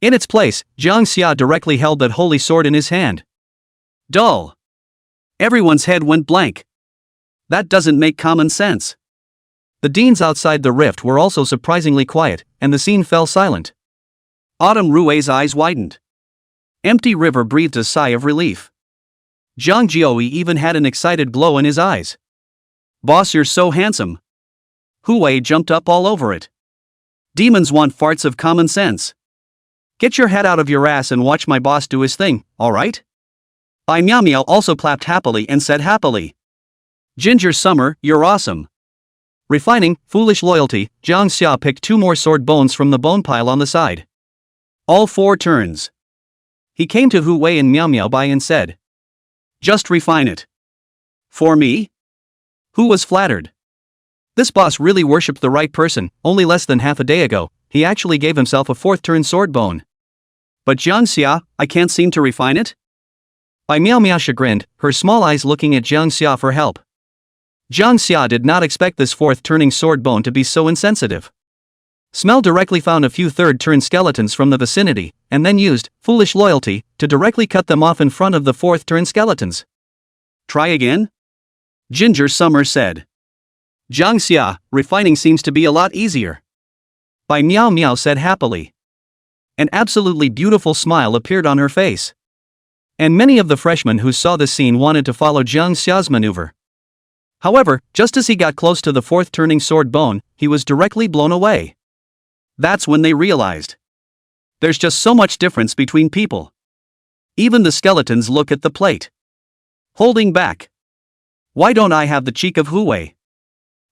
In its place, Jang Xia directly held that holy sword in his hand. Dull. Everyone's head went blank. That doesn't make common sense. The deans outside the rift were also surprisingly quiet, and the scene fell silent. Autumn Rue's eyes widened. Empty River breathed a sigh of relief. Zhang Jioi even had an excited glow in his eyes. Boss, you're so handsome. Huwei jumped up all over it. Demons want farts of common sense. Get your head out of your ass and watch my boss do his thing, alright? Bai Miao Miao also clapped happily and said happily. Ginger Summer, you're awesome. Refining, foolish loyalty, Jang Xia picked 2 more sword bones from the bone pile on the side. All 4 turns. He came to Hu Wei and Miao Miao Bai and said. Just refine it. For me? Hu was flattered. This boss really worshipped the right person. Only less than half a day ago, he actually gave himself a 4th turn sword bone. But Jang Xia, I can't seem to refine it? Bai Miao Miao chagrined, her small eyes looking at Jang Xia for help. Jang Xia did not expect this 4th turning sword bone to be so insensitive. Smell directly found a few 3rd turn skeletons from the vicinity, and then used foolish loyalty to directly cut them off in front of the 4th turn skeletons. Try again? Ginger Summer said. Jang Xia, refining seems to be a lot easier. Bai Miao Miao said happily. An absolutely beautiful smile appeared on her face. And many of the freshmen who saw the scene wanted to follow Jang Xia's maneuver. However, just as he got close to the fourth turning sword bone, he was directly blown away. That's when they realized. There's just so much difference between people. Even the skeletons look at the plate. Holding back. Why don't I have the cheek of Huwei?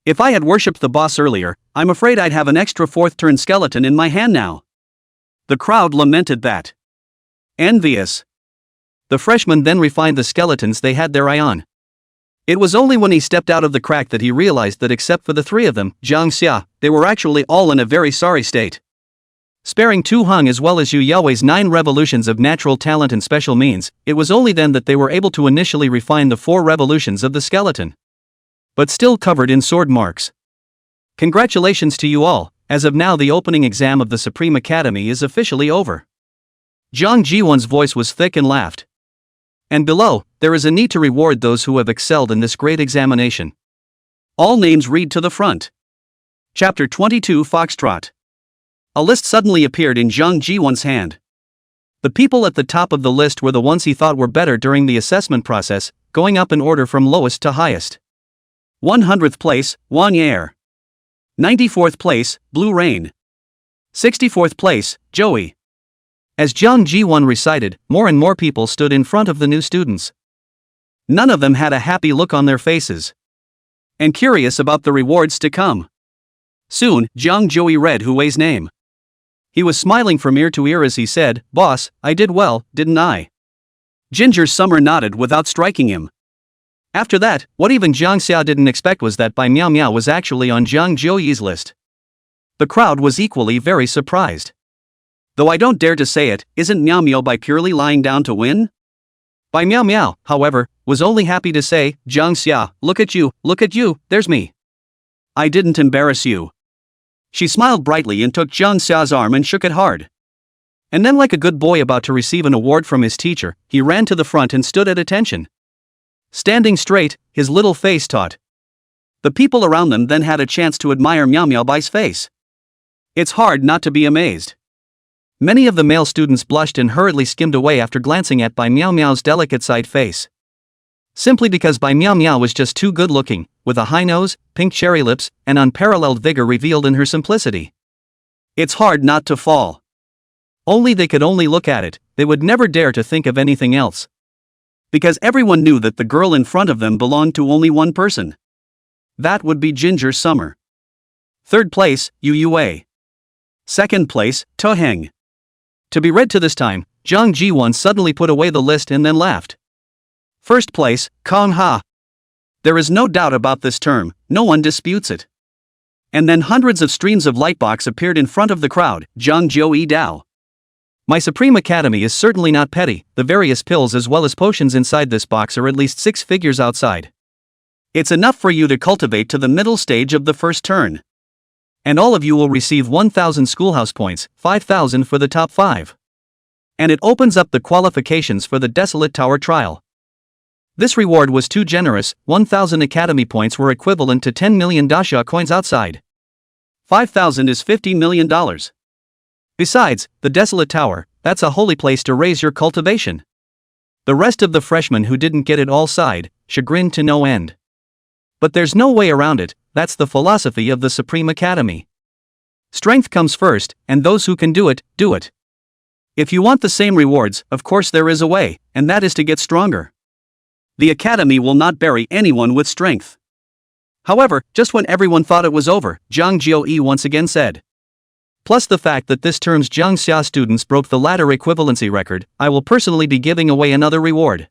If I had worshipped the boss earlier, I'm afraid I'd have an extra fourth turn skeleton in my hand now. The crowd lamented that. Envious. The freshmen then refined the skeletons they had their eye on. It was only when he stepped out of the crack that he realized that except for the three of them, Jang Xia, they were actually all in a very sorry state. Sparing Tu Hung as well as Yu Yaowei's 9 revolutions of natural talent and special means, it was only then that they were able to initially refine the 4 revolutions of the skeleton. But still covered in sword marks. Congratulations to you all, as of now the opening exam of the Supreme Academy is officially over. Zhang Jiwan's voice was thick and laughed. And below, there is a need to reward those who have excelled in this great examination. All names read to the front. Chapter 22 Foxtrot. A list suddenly appeared in Zhang Jiwan's hand. The people at the top of the list were the ones he thought were better during the assessment process, going up in order from lowest to highest. 100th place, Wan Yair. 94th place, Blue Rain. 64th place, Joey. As Zhang Jiwan recited, more and more people stood in front of the new students. None of them had a happy look on their faces. And curious about the rewards to come. Soon, Zhang Joey read Huwei's name. He was smiling from ear to ear as he said, "Boss, I did well, didn't I?" Ginger Summer nodded without striking him. After that, what even Jang Xia didn't expect was that Bai Miao Miao was actually on Zhang Joey's list. The crowd was equally very surprised. Though I don't dare to say it, isn't Miao Miao Bai purely lying down to win? Bai Miao Miao, however, was only happy to say, "Zhang Xia, look at you, there's me. I didn't embarrass you." She smiled brightly and took Zhang Xia's arm and shook it hard. And then, like a good boy about to receive an award from his teacher, he ran to the front and stood at attention. Standing straight, his little face taut. The people around them then had a chance to admire Miao Miao Bai's face. It's hard not to be amazed. Many of the male students blushed and hurriedly skimmed away after glancing at Bai Miao Miao's delicate side face. Simply because Bai Miao Miao was just too good looking, with a high nose, pink cherry lips, and unparalleled vigor revealed in her simplicity. It's hard not to fall. Only they could only look at it, they would never dare to think of anything else. Because everyone knew that the girl in front of them belonged to only one person. That would be Ginger Summer. 3rd place, Yu Yue. 2nd place, To Heng. To be read to this time, Zhang Jiwan suddenly put away the list and then laughed. 1st place, Kong Ha. There is no doubt about this term, no one disputes it. And then hundreds of streams of lightbox appeared in front of the crowd, Zhang Jiu Yi Dao. My Supreme Academy is certainly not petty, the various pills as well as potions inside this box are at least 6 figures outside. It's enough for you to cultivate to the middle stage of the first turn. And all of you will receive 1,000 schoolhouse points, 5,000 for the top 5. And it opens up the qualifications for the Desolate Tower trial. This reward was too generous, 1,000 academy points were equivalent to 10 million dasha coins outside. 5,000 is $50 million. Besides, the Desolate Tower, that's a holy place to raise your cultivation. The rest of the freshmen who didn't get it all sighed, chagrined to no end. But there's no way around it, that's the philosophy of the Supreme Academy. Strength comes first, and those who can do it, do it. If you want the same rewards, of course there is a way, and that is to get stronger. The Academy will not bury anyone with strength. However, just when everyone thought it was over, Zhang Jiu once again said. Plus the fact that this term's Zhang Xia students broke the ladder equivalency record, I will personally be giving away another reward.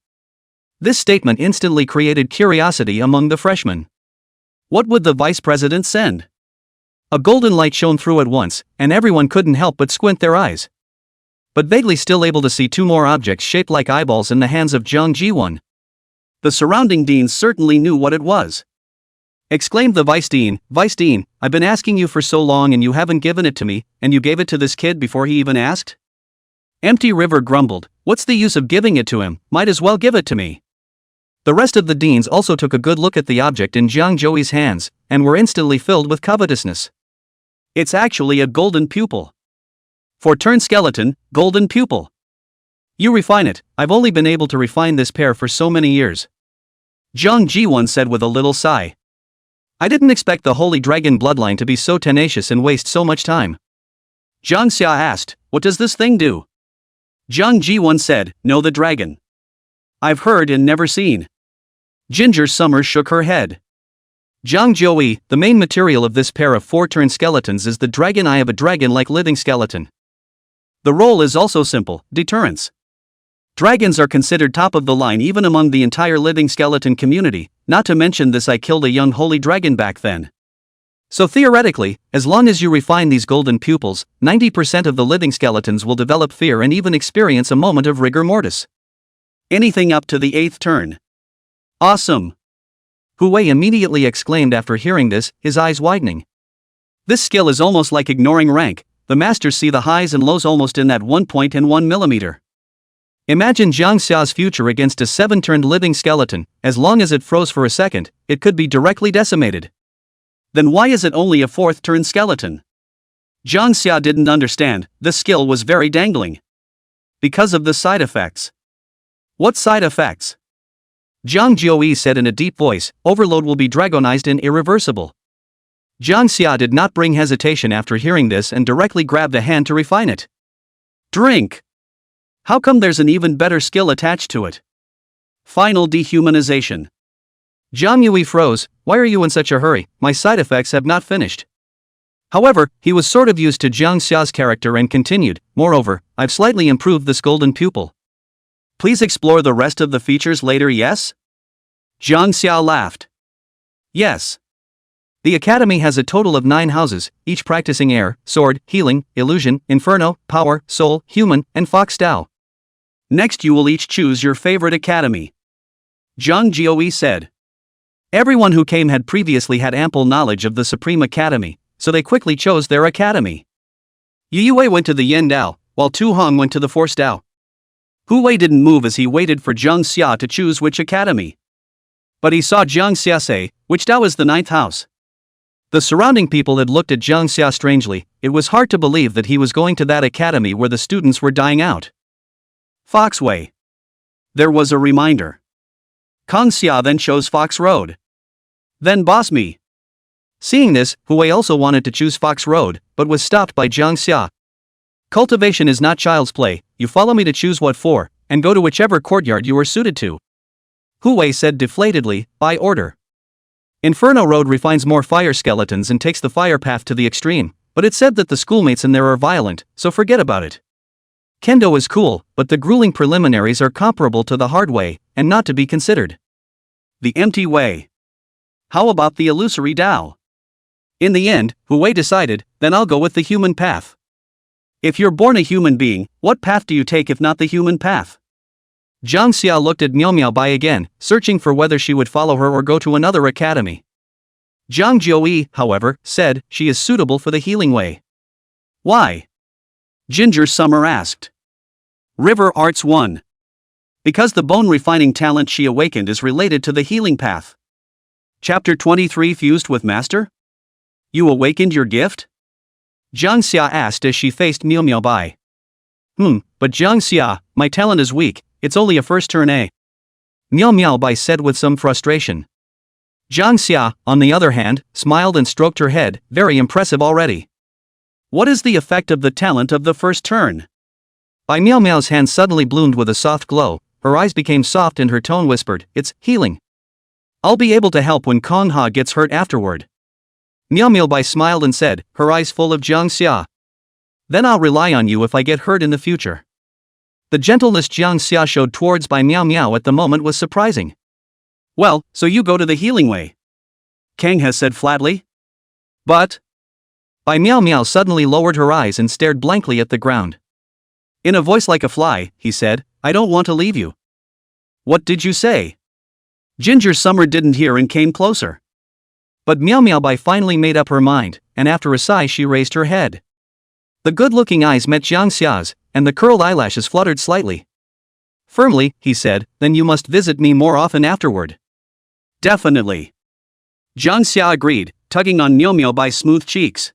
This statement instantly created curiosity among the freshmen. What would the vice president send? A golden light shone through at once, and everyone couldn't help but squint their eyes. But vaguely still able to see 2 more objects shaped like eyeballs in the hands of Zhang Jiwan. The surrounding deans certainly knew what it was. Exclaimed the Vice Dean, "Vice Dean, I've been asking you for so long and you haven't given it to me, and you gave it to this kid before he even asked?" Empty River grumbled, "What's the use of giving it to him, might as well give it to me." The rest of the deans also took a good look at the object in Zhang Joey's hands, and were instantly filled with covetousness. It's actually a golden pupil. 4-turn skeleton, golden pupil. You refine it, I've only been able to refine this pair for so many years. Jang Xia said with a little sigh. I didn't expect the holy dragon bloodline to be so tenacious and waste so much time. Jang Xia asked, what does this thing do? Jang Xia said, know the dragon. I've heard and never seen. Ginger Summer shook her head. Zhang Jiui, the main material of this pair of 4-turn skeletons is the dragon eye of a dragon-like living skeleton. The role is also simple, deterrence. Dragons are considered top of the line even among the entire living skeleton community, not to mention this I killed a young holy dragon back then. So theoretically, as long as you refine these golden pupils, 90% of the living skeletons will develop fear and even experience a moment of rigor mortis. Anything up to the 8th turn. Awesome! Hu Wei immediately exclaimed after hearing this, his eyes widening. This skill is almost like ignoring rank, the masters see the highs and lows almost in that 1.1 millimeter. Imagine Jang Xia's future against a 7-turned living skeleton, as long as it froze for a second, it could be directly decimated. Then why is it only a 4th-turn skeleton? Jang Xia didn't understand, the skill was very dangling. Because of the side effects. What side effects? Zhang Jiui said in a deep voice, overload will be dragonized and irreversible. Jang Xia did not bring hesitation after hearing this and directly grabbed a hand to refine it. Drink! How come there's an even better skill attached to it? Final dehumanization. Zhang Yui froze, why are you in such a hurry, my side effects have not finished. However, he was sort of used to Zhang Xia's character and continued, moreover, I've slightly improved this golden pupil. Please explore the rest of the features later, yes? Zhang Xia laughed. Yes. The academy has a total of 9 houses, each practicing air, sword, healing, illusion, inferno, power, soul, human, and fox Dao. Next you will each choose your favorite academy. Zhang Jiui said. Everyone who came had previously had ample knowledge of the Supreme Academy, so they quickly chose their academy. Yu Wei went to the Yin Dao, while Tu Hong went to the Force Dao. Hu Wei didn't move as he waited for Zhang Xia to choose which academy. But he saw Zhang Xia say, which Dao is the 9th house? The surrounding people had looked at Zhang Xia strangely, it was hard to believe that he was going to that academy where the students were dying out. Fox Way. There was a reminder. Kang Xia then chose Fox Road. Then Boss Me. Seeing this, Hu Wei also wanted to choose Fox Road, but was stopped by Zhang Xia. Cultivation is not child's play, you follow me to choose what for, and go to whichever courtyard you are suited to. Hu Wei said deflatedly, by order. Inferno Road refines more fire skeletons and takes the fire path to the extreme, but it said that the schoolmates in there are violent, so forget about it. Kendo is cool, but the grueling preliminaries are comparable to the hard way, and not to be considered. The empty way. How about the illusory Dao? In the end, Hu Wei decided, then I'll go with the human path. If you're born a human being, what path do you take if not the human path? Zhang Xia looked at Miao Miao Bai again, searching for whether she would follow her or go to another academy. Zhang Jiui, however, said, she is suitable for the healing way. Why? Ginger Summer asked. River Arts 1. Because the bone refining talent she awakened is related to the healing path. Chapter 23 Fused with Master? You awakened your gift? Zhang Xia asked as she faced Miao Miao Bai. But Zhang Xia, my talent is weak, it's only a first turn A. Miao Miao Bai said with some frustration. Zhang Xia, on the other hand, smiled and stroked her head, very impressive already. What is the effect of the talent of the first turn? Bai Miao Miao's hand suddenly bloomed with a soft glow, her eyes became soft and her tone whispered, it's healing. I'll be able to help when Kong Ha gets hurt afterward. Miao Miao Bai smiled and said, her eyes full of Zhang Xia. Then I'll rely on you if I get hurt in the future. The gentleness Zhang Xia showed towards Bai Miao Miao at the moment was surprising. Well, so you go to the healing way. Kang has said flatly. But? Bai Miao Miao suddenly lowered her eyes and stared blankly at the ground. In a voice like a fly, he said, I don't want to leave you. What did you say? Ginger Summer didn't hear and came closer. But Miao Miao Bai finally made up her mind, and after a sigh she raised her head. The good-looking eyes met Zhang Xia's, and the curled eyelashes fluttered slightly. Firmly, he said, then you must visit me more often afterward. Definitely. Zhang Xia agreed, tugging on Miao Miao Bai's smooth cheeks.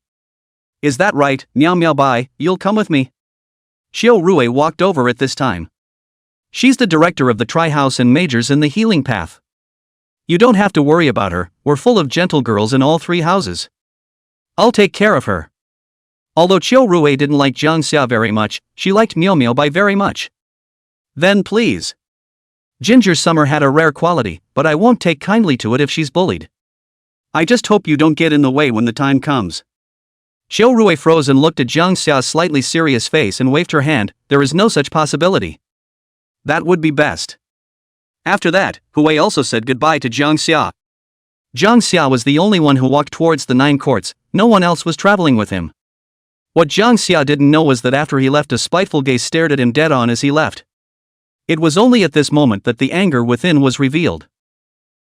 Is that right, Miao Miao Bai, you'll come with me? Xiao Rui walked over at this time. She's the director of the Tri-House and majors in the healing path. You don't have to worry about her, we're full of gentle girls in all 3 houses. I'll take care of her. Although Qiu Rui didn't like Jang Xia very much, she liked Miao Miao by very much. Then please. Ginger Summer had a rare quality, but I won't take kindly to it if she's bullied. I just hope you don't get in the way when the time comes. Qiu Rui froze and looked at Jang Xia's slightly serious face and waved her hand. There is no such possibility. That would be best. After that, Hui also said goodbye to Jang Xia. Jang Xia was the only one who walked towards the 9 courts, no one else was traveling with him. What Jang Xia didn't know was that after he left, a spiteful gaze stared at him dead on as he left. It was only at this moment that the anger within was revealed.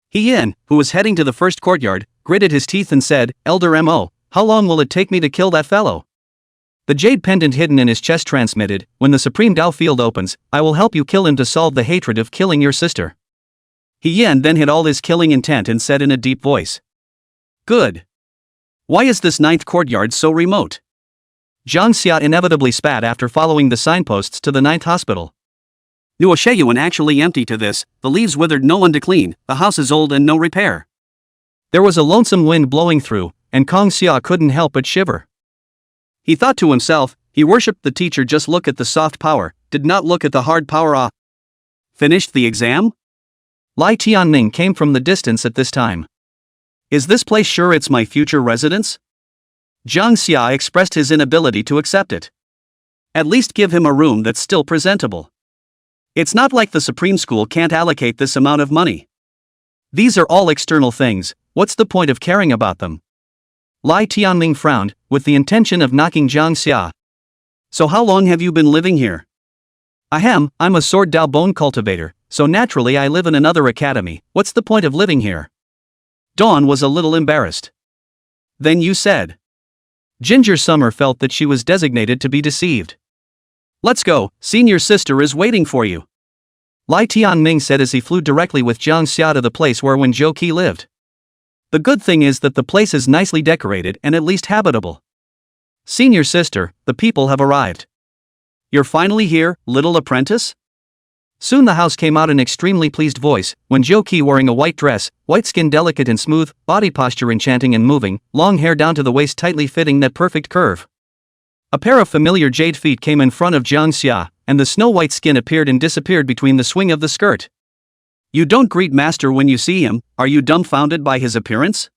He Yin, who was heading to the first courtyard, gritted his teeth and said, Elder Mo, how long will it take me to kill that fellow? The jade pendant hidden in his chest transmitted, when the Supreme Dao field opens, I will help you kill him to solve the hatred of killing your sister. He Yin then hid all his killing intent and said in a deep voice. Good. Why is this 9th courtyard so remote? Jang Xia inevitably spat after following the signposts to the 9th hospital. Nuosheyuan actually empty to this, the leaves withered, no one to clean, the house is old and no repair. There was a lonesome wind blowing through, and Kong Xia couldn't help but shiver. He thought to himself, he worshipped the teacher, just look at the soft power, did not look at the hard power. Finished the exam? Lai Tianming came from the distance at this time. Is this place sure it's my future residence? Jang Xia expressed his inability to accept it. At least give him a room that's still presentable. It's not like the Supreme School can't allocate this amount of money. These are all external things, what's the point of caring about them? Lai Tianming frowned, with the intention of knocking Jang Xia. So how long have you been living here? I'm a sword Dao bone cultivator, so naturally I live in another academy, what's the point of living here? Dawn was a little embarrassed. Then you said. Ginger Summer felt that she was designated to be deceived. Let's go, senior sister is waiting for you. Lai Tianming said as he flew directly with Jang Xia to the place where Wen Zhouqi lived. The good thing is that the place is nicely decorated and at least habitable. Senior sister, the people have arrived. You're finally here, little apprentice? Soon the house came out an extremely pleased voice, Wen Zhouqi wearing a white dress, white skin delicate and smooth, body posture enchanting and moving, long hair down to the waist tightly fitting that perfect curve. A pair of familiar jade feet came in front of Jang Xia, and the snow-white skin appeared and disappeared between the swing of the skirt. You don't greet master when you see him, are you dumbfounded by his appearance?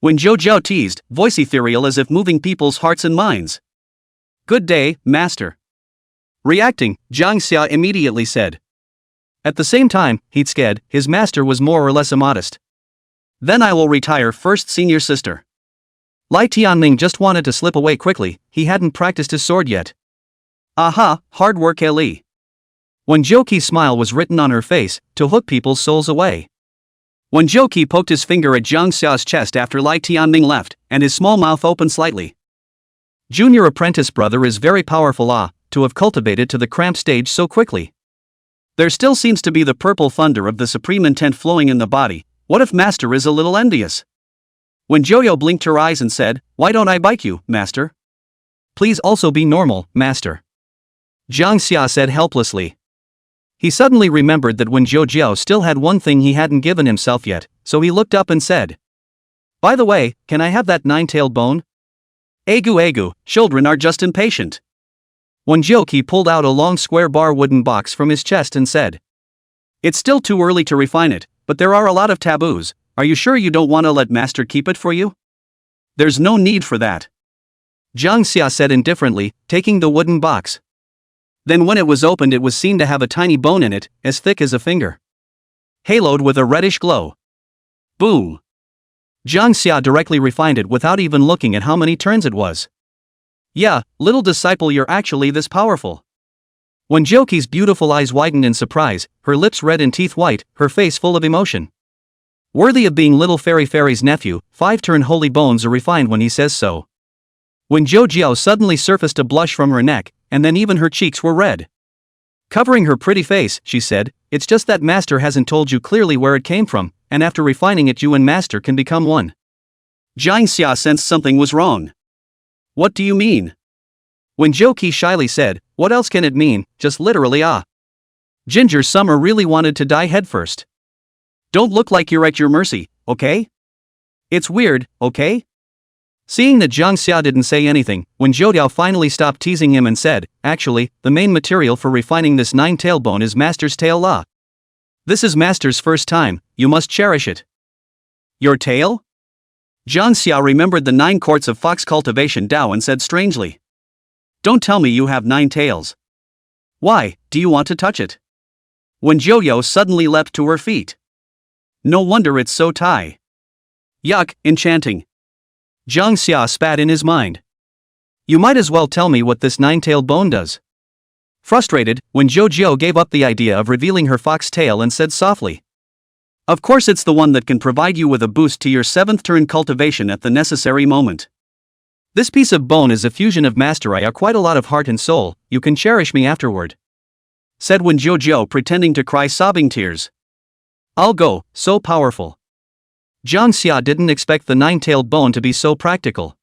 When Zhou teased, voice ethereal as if moving people's hearts and minds. Good day, master. Reacting, Jang Xia immediately said. At the same time, he'd scared, his master was more or less immodest. Then I will retire first, senior sister. Lai Tianming just wanted to slip away quickly, he hadn't practiced his sword yet. Aha, hard work Eli. Wen Zhouqi's smile was written on her face, to hook people's souls away. Wen Zhouqi poked his finger at Jang Xia's chest after Lai Tianming left, and his small mouth opened slightly. Junior apprentice brother is very powerful to have cultivated to the cramped stage so quickly. There still seems to be the purple thunder of the supreme intent flowing in the body, what if master is a little envious? When Joyo blinked her eyes and said, why don't I bite you, master? Please also be normal, master. Jang Xia said helplessly. He suddenly remembered that Wen Zhoujiao still had one thing he hadn't given himself yet, so he looked up and said. By the way, can I have that 9-tailed bone? Agu, children are just impatient. Wen Zhouqi pulled out a long square bar wooden box from his chest and said. It's still too early to refine it, but there are a lot of taboos. Are you sure you don't want to let master keep it for you? There's no need for that. Jang Xia said indifferently, taking the wooden box. Then when it was opened it was seen to have a tiny bone in it, as thick as a finger. Haloed with a reddish glow. Boom! Jang Xia directly refined it without even looking at how many turns it was. Yeah, little disciple, you're actually this powerful. When Zhouqi's beautiful eyes widened in surprise, her lips red and teeth white, her face full of emotion. Worthy of being little fairy's nephew, 5-turn holy bones are refined when he says so. When Zhoujiao suddenly surfaced a blush from her neck, and then even her cheeks were red. Covering her pretty face, she said, it's just that master hasn't told you clearly where it came from, and after refining it you and master can become one. Jang Xia sensed something was wrong. What do you mean? When Zhouqi shyly said, what else can it mean, just literally Ginger Summer really wanted to die headfirst. Don't look like you're at your mercy, okay? It's weird, okay? Seeing that Jang Xia didn't say anything, when Zhou Diao finally stopped teasing him and said, actually, the main material for refining this nine-tail bone is Master's tail la. This is Master's first time, you must cherish it. Your tail? Jang Xia remembered the 9 courts of fox cultivation Dao and said strangely. Don't tell me you have 9 tails. Why, do you want to touch it? When Jojo suddenly leapt to her feet. No wonder it's so Thai. Yuck, enchanting. Jang Xia spat in his mind. You might as well tell me what this 9-tailed bone does. Frustrated, when Jojo gave up the idea of revealing her fox tail and said softly. Of course it's the one that can provide you with a boost to your 7th turn cultivation at the necessary moment. This piece of bone is a fusion of mastery or quite a lot of heart and soul, you can cherish me afterward. Said when Jojo pretending to cry sobbing tears. I'll go, so powerful. Jang Xia didn't expect the 9-tailed bone to be so practical.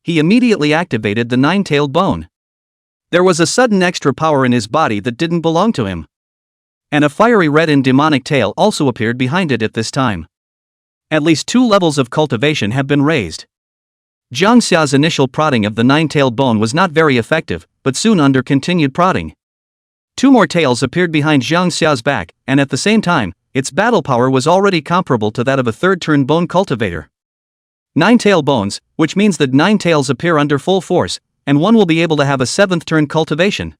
He immediately activated the 9-tailed bone. There was a sudden extra power in his body that didn't belong to him. And a fiery red and demonic tail also appeared behind it at this time. At least 2 levels of cultivation have been raised. Jang Xia's initial prodding of the 9-tailed bone was not very effective, but soon under continued prodding. 2 more tails appeared behind Jang Xia's back, and at the same time, its battle power was already comparable to that of a 3rd turn bone cultivator. 9 tail bones, which means that 9 tails appear under full force, and one will be able to have a 7th turn cultivation.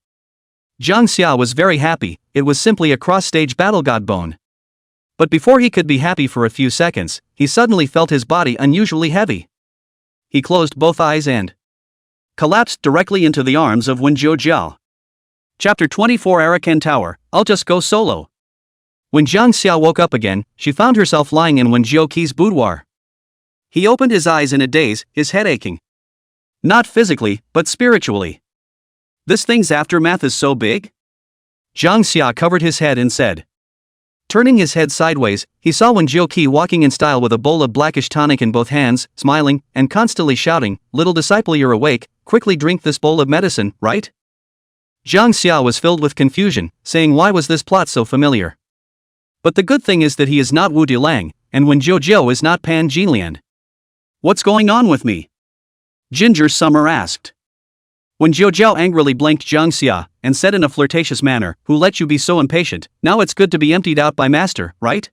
Jang Xia was very happy, it was simply a cross-stage battle god bone. But before he could be happy for a few seconds, he suddenly felt his body unusually heavy. He closed both eyes and collapsed directly into the arms of Wen Jiao. Chapter 24 Arakan Tower, I'll just go solo. When Jang Xia woke up again, she found herself lying in Wen Jiaoqi's boudoir. He opened his eyes in a daze, his head aching. Not physically, but spiritually. This thing's aftermath is so big? Jang Xia covered his head and said. Turning his head sideways, he saw Wen Jiaoqi walking in style with a bowl of blackish tonic in both hands, smiling, and constantly shouting, Little disciple, you're awake, quickly drink this bowl of medicine, right? Jang Xia was filled with confusion, saying why was this plot so familiar? But the good thing is that he is not Wu Dulang, and Wen Jiao is not Pan Jinlian. What's going on with me? Ginger Summer asked. Wen Jiao angrily blanked Jang Xia, and said in a flirtatious manner, Who let you be so impatient? Now it's good to be emptied out by master, right?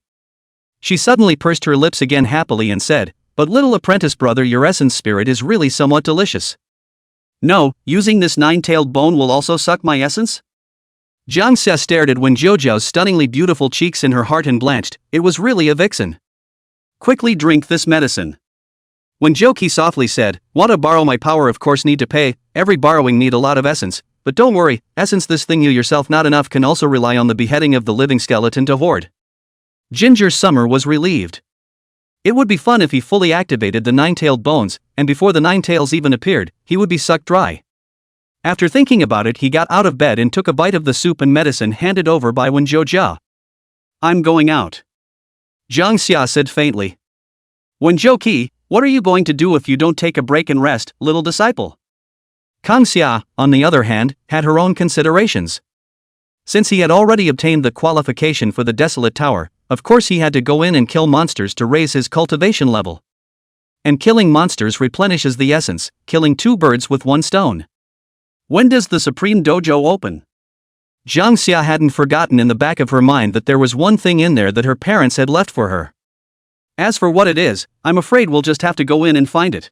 She suddenly pursed her lips again happily and said, But little apprentice brother, your essence spirit is really somewhat delicious. No, using this 9-tailed bone will also suck my essence? Jang Xia stared at Wen Jiao's stunningly beautiful cheeks in her heart and blanched, it was really a vixen. Quickly drink this medicine. Wen Jiaoqi softly said, Want to borrow my power, of course need to pay, every borrowing need a lot of essence, but don't worry, essence this thing you yourself not enough can also rely on the beheading of the living skeleton to hoard. Ginger Summer was relieved. It would be fun if he fully activated the 9-tailed bones, and before the 9 tails even appeared, he would be sucked dry. After thinking about it, he got out of bed and took a bite of the soup and medicine handed over by Wen Jiao. I'm going out. Jang Xia said faintly. Wen Jiaoqi, what are you going to do if you don't take a break and rest, little disciple? Kang Xia, on the other hand, had her own considerations. Since he had already obtained the qualification for the Desolate Tower, of course he had to go in and kill monsters to raise his cultivation level. And killing monsters replenishes the essence, killing 2 birds with 1 stone. When does the Supreme Dojo open? Jang Xia hadn't forgotten in the back of her mind that there was one thing in there that her parents had left for her. As for what it is, I'm afraid we'll just have to go in and find it.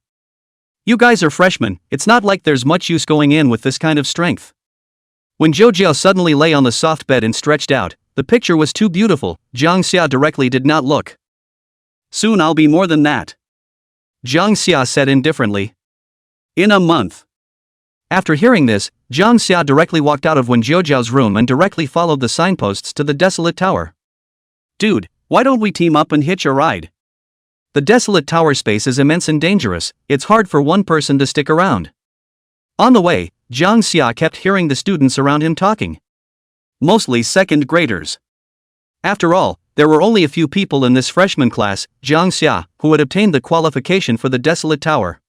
You guys are freshmen, it's not like there's much use going in with this kind of strength. When Jojo suddenly lay on the soft bed and stretched out, the picture was too beautiful, Jang Xia directly did not look. Soon I'll be more than that. Jang Xia said indifferently. In a month. After hearing this, Jang Xia directly walked out of Wen Jiao's room and directly followed the signposts to the Desolate Tower. Dude, why don't we team up and hitch a ride? The Desolate Tower space is immense and dangerous, it's hard for one person to stick around. On the way, Jang Xia kept hearing the students around him talking. Mostly 2nd graders. After all, there were only a few people in this freshman class, Jang Xia, who had obtained the qualification for the Desolate Tower.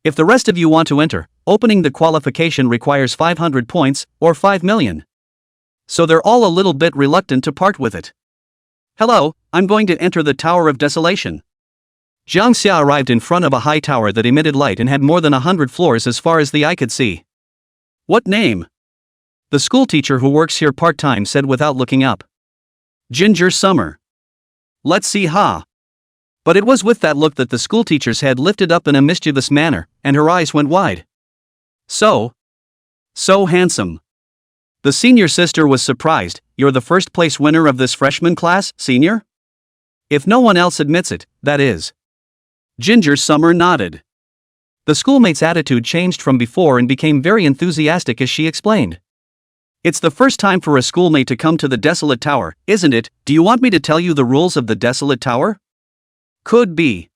If the rest of you want to enter, opening the qualification requires 500 points, or 5 million. So they're all a little bit reluctant to part with it. Hello, I'm going to enter the Tower of Desolation. Jang Xia arrived in front of a high tower that emitted light and had more than 100 floors as far as the eye could see. What name? The schoolteacher who works here part-time said without looking up. Ginger Summer. Let's see ha. But it was with that look that the schoolteacher's head lifted up in a mischievous manner, and her eyes went wide. So handsome. The senior sister was surprised. You're the first place winner of this freshman class, senior? If no one else admits it, that is. Ginger Summer nodded. The schoolmate's attitude changed from before and became very enthusiastic as she explained. It's the first time for a schoolmate to come to the Desolate Tower, isn't it? Do you want me to tell you the rules of the Desolate Tower? Could be.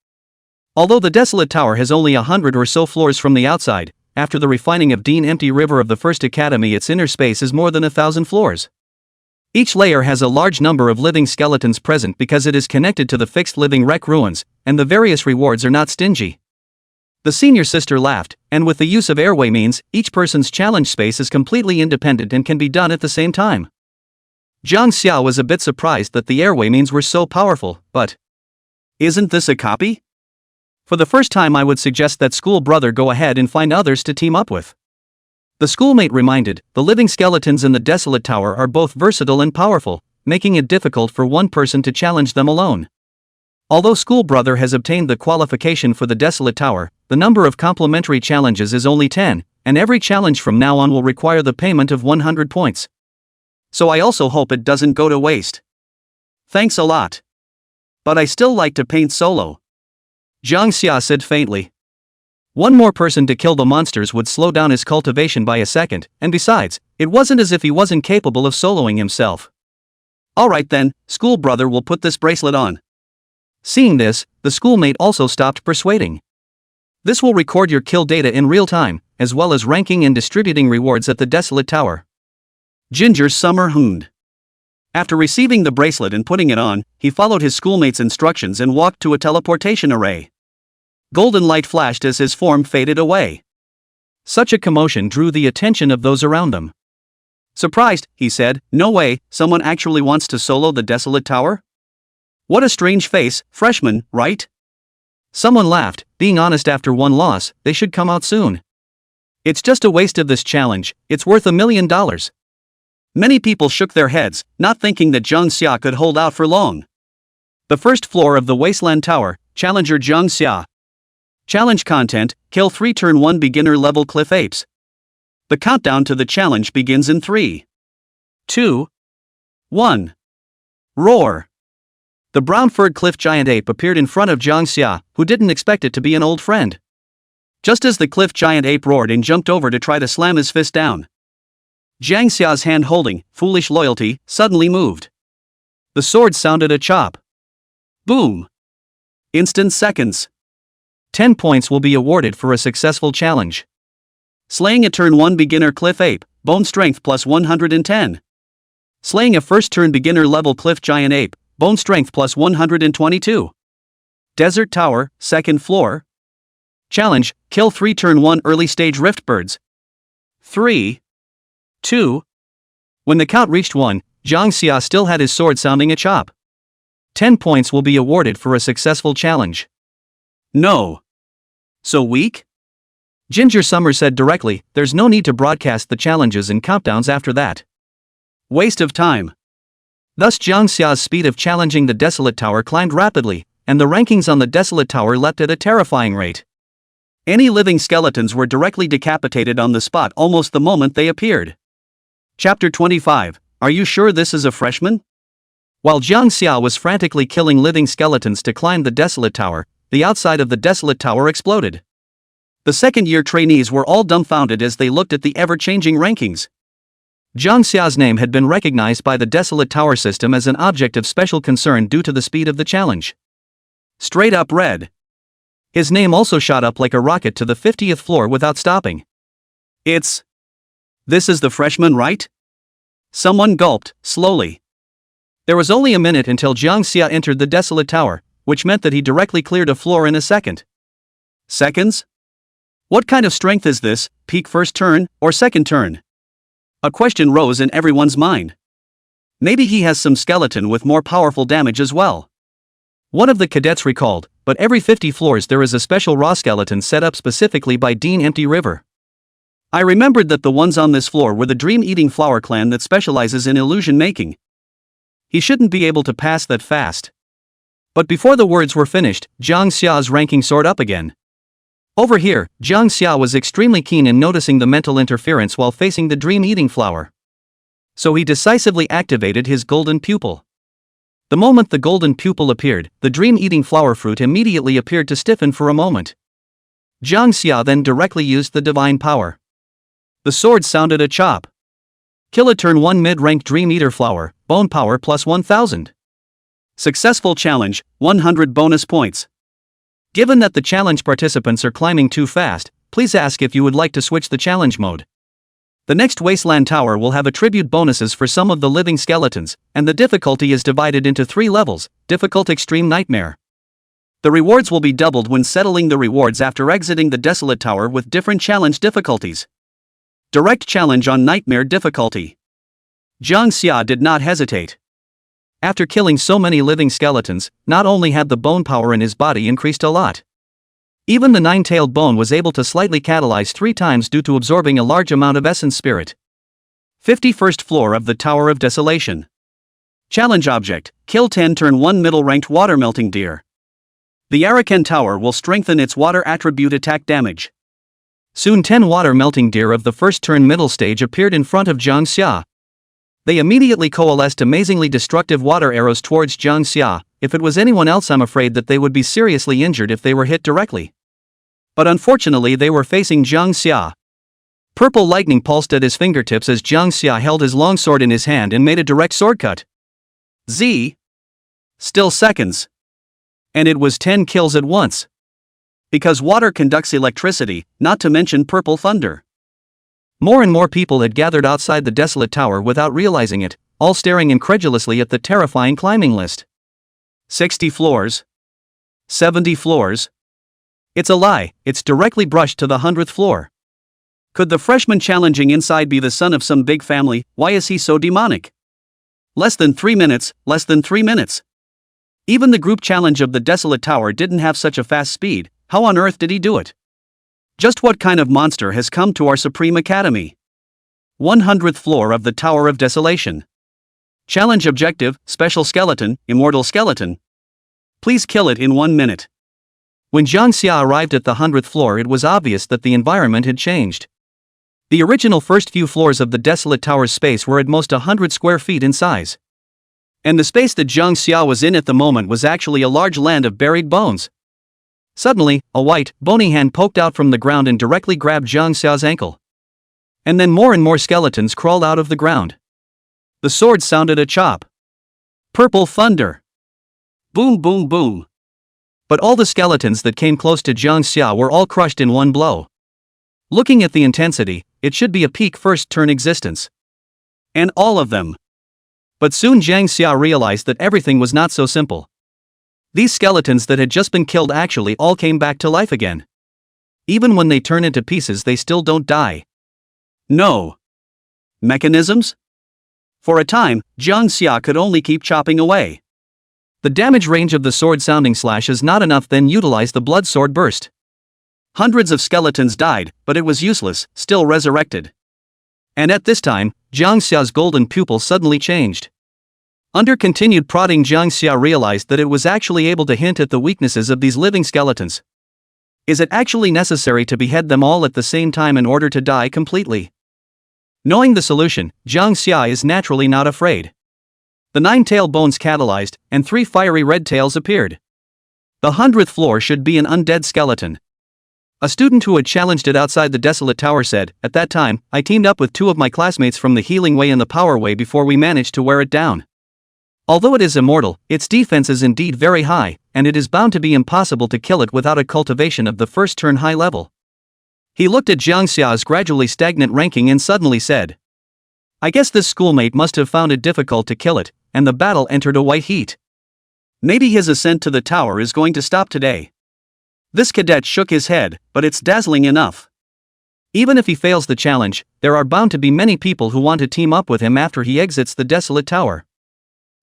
Although the Desolate Tower has only 100 or so floors from the outside, after the refining of Dean Empty River of the First Academy, its inner space is more than 1,000 floors. Each layer has a large number of living skeletons present because it is connected to the fixed living wreck ruins, and the various rewards are not stingy. The senior sister laughed, and with the use of airway means, each person's challenge space is completely independent and can be done at the same time. Jang Xia was a bit surprised that the airway means were so powerful, but isn't this a copy? For the first time, I would suggest that school brother go ahead and find others to team up with. The schoolmate reminded, the living skeletons in the Desolate Tower are both versatile and powerful, making it difficult for one person to challenge them alone. Although school brother has obtained the qualification for the Desolate Tower, the number of complementary challenges is only 10, and every challenge from now on will require the payment of 100 points. So I also hope it doesn't go to waste. Thanks a lot. But I still like to paint solo. Jang Xia said faintly. One more person to kill the monsters would slow down his cultivation by a second, and besides, it wasn't as if he wasn't capable of soloing himself. Alright then, school brother will put this bracelet on. Seeing this, the schoolmate also stopped persuading. This will record your kill data in real time, as well as ranking and distributing rewards at the Desolate Tower. Ginger Summer hooned. After receiving the bracelet and putting it on, he followed his schoolmate's instructions and walked to a teleportation array. Golden light flashed as his form faded away. Such a commotion drew the attention of those around them. Surprised, he said, "No way, someone actually wants to solo the Desolate Tower? What a strange face, freshman, right?" Someone laughed. Being honest, after one loss, they should come out soon. It's just a waste of this challenge, it's worth $1 million. Many people shook their heads, not thinking that Jang Xia could hold out for long. The first floor of the Wasteland Tower, Challenger Jang Xia. Challenge content, kill 3 turn 1 beginner level cliff apes. The countdown to the challenge begins in 3, 2, 1. Roar. The brown-furred cliff giant ape appeared in front of Jang Xia, who didn't expect it to be an old friend. Just as the cliff giant ape roared and jumped over to try to slam his fist down, Jang Xia's hand holding foolish loyalty suddenly moved. The sword sounded a chop. Boom. Instant seconds. 10 points will be awarded for a successful challenge. Slaying a turn 1 beginner cliff ape, bone strength plus 110. Slaying a first turn beginner level cliff giant ape, bone strength plus 122. Desert Tower, second floor. Challenge, kill 3 turn 1 early stage rift birds. 3, 2. When the count reached 1, Jang Xia still had his sword sounding a chop. 10 points will be awarded for a successful challenge. No. So weak? Ginger Summer said directly, there's no need to broadcast the challenges and countdowns after that. Waste of time. Thus Jang Xia's speed of challenging the Desolate Tower climbed rapidly, and the rankings on the Desolate Tower leapt at a terrifying rate. Any living skeletons were directly decapitated on the spot almost the moment they appeared. Chapter 25, Are you sure this is a freshman? While Jang Xia was frantically killing living skeletons to climb the Desolate Tower, the outside of the Desolate Tower exploded. The second-year trainees were all dumbfounded as they looked at the ever-changing rankings. Jang Xia's name had been recognized by the Desolate Tower system as an object of special concern due to the speed of the challenge. Straight up red. His name also shot up like a rocket to the 50th floor without stopping. This is the freshman, right? Someone gulped, slowly. There was only a minute until Jang Xia entered the Desolate Tower, which meant that he directly cleared a floor in a second. Seconds? What kind of strength is this, peak first turn, or second turn? A question rose in everyone's mind. Maybe he has some skeleton with more powerful damage as well. One of the cadets recalled, but every 50 floors there is a special raw skeleton set up specifically by Dean Empty River. I remembered that the ones on this floor were the dream-eating flower clan that specializes in illusion making. He shouldn't be able to pass that fast. But before the words were finished, Jang Xia's ranking soared up again. Over here, Jang Xia was extremely keen in noticing the mental interference while facing the dream-eating flower. So he decisively activated his golden pupil. The moment the golden pupil appeared, the dream-eating flower fruit immediately appeared to stiffen for a moment. Jang Xia then directly used the divine power. The sword sounded a chop. Kill a turn 1 mid-ranked Dream Eater flower, bone power plus 1000. Successful challenge, 100 bonus points. Given that the challenge participants are climbing too fast, please ask if you would like to switch the challenge mode. The next Wasteland Tower will have attribute bonuses for some of the living skeletons, and the difficulty is divided into 3 levels, Difficult Extreme Nightmare. The rewards will be doubled when settling the rewards after exiting the Desolate Tower with different challenge difficulties. Direct Challenge on Nightmare difficulty. Jang Xia did not hesitate. After killing so many living skeletons, not only had the bone power in his body increased a lot. Even the nine-tailed bone was able to slightly catalyze 3 times due to absorbing a large amount of essence spirit. 51st floor of the Tower of Desolation. Challenge object, kill 10 turn 1 middle-ranked water-melting deer. The Arakan Tower will strengthen its water attribute attack damage. Soon 10 water-melting deer of the first turn middle stage appeared in front of Jang Xia. They immediately coalesced amazingly destructive water arrows towards Jang Xia. If it was anyone else, I'm afraid that they would be seriously injured if they were hit directly. But unfortunately they were facing Jang Xia. Purple lightning pulsed at his fingertips as Jang Xia held his longsword in his hand and made a direct sword cut. Still seconds. And it was 10 kills at once. Because water conducts electricity, not to mention purple thunder. More and more people had gathered outside the Desolate Tower without realizing it, all staring incredulously at the terrifying climbing list. 60 floors. 70 floors. It's a lie, it's directly brushed to the 100th floor. Could the freshman challenging inside be the son of some big family? Why is he so demonic? Less than 3 minutes, less than 3 minutes. Even the group challenge of the Desolate Tower didn't have such a fast speed. How on earth did he do it? Just what kind of monster has come to our Supreme Academy? 100th floor of the Tower of Desolation. Challenge objective, Special Skeleton, Immortal Skeleton. Please kill it in 1 minute. When Jang Xia arrived at the 100th floor, it was obvious that the environment had changed. The original first few floors of the Desolate Tower's space were at most 100 square feet in size. And the space that Jang Xia was in at the moment was actually a large land of buried bones. Suddenly, a white, bony hand poked out from the ground and directly grabbed Jang Xia's ankle. And then more and more skeletons crawled out of the ground. The sword sounded a chop. Purple thunder. Boom boom boom. But all the skeletons that came close to Jang Xia were all crushed in one blow. Looking at the intensity, it should be a peak first turn existence. And all of them. But soon Jang Xia realized that everything was not so simple. These skeletons that had just been killed actually all came back to life again. Even when they turn into pieces, they still don't die. No. Mechanisms? For a time, Jang Xia could only keep chopping away. The damage range of the sword sounding slash is not enough, then utilize the blood sword burst. Hundreds of skeletons died, but it was useless, still resurrected. And at this time, Jang Xia's golden pupil suddenly changed. Under continued prodding, Jang Xia realized that it was actually able to hint at the weaknesses of these living skeletons. Is it actually necessary to behead them all at the same time in order to die completely? Knowing the solution, Jang Xia is naturally not afraid. The 9-tail bones catalyzed, and 3 fiery red tails appeared. The 100th floor should be an undead skeleton. A student who had challenged it outside the Desolate Tower said, "At that time, I teamed up with 2 of my classmates from the Healing Way and the Power Way before we managed to wear it down. Although it is immortal, its defense is indeed very high, and it is bound to be impossible to kill it without a cultivation of the first turn high level." He looked at Jang Xia's gradually stagnant ranking and suddenly said, "I guess this schoolmate must have found it difficult to kill it," and the battle entered a white heat. Maybe his ascent to the tower is going to stop today. This cadet shook his head, but it's dazzling enough. Even if he fails the challenge, there are bound to be many people who want to team up with him after he exits the Desolate Tower.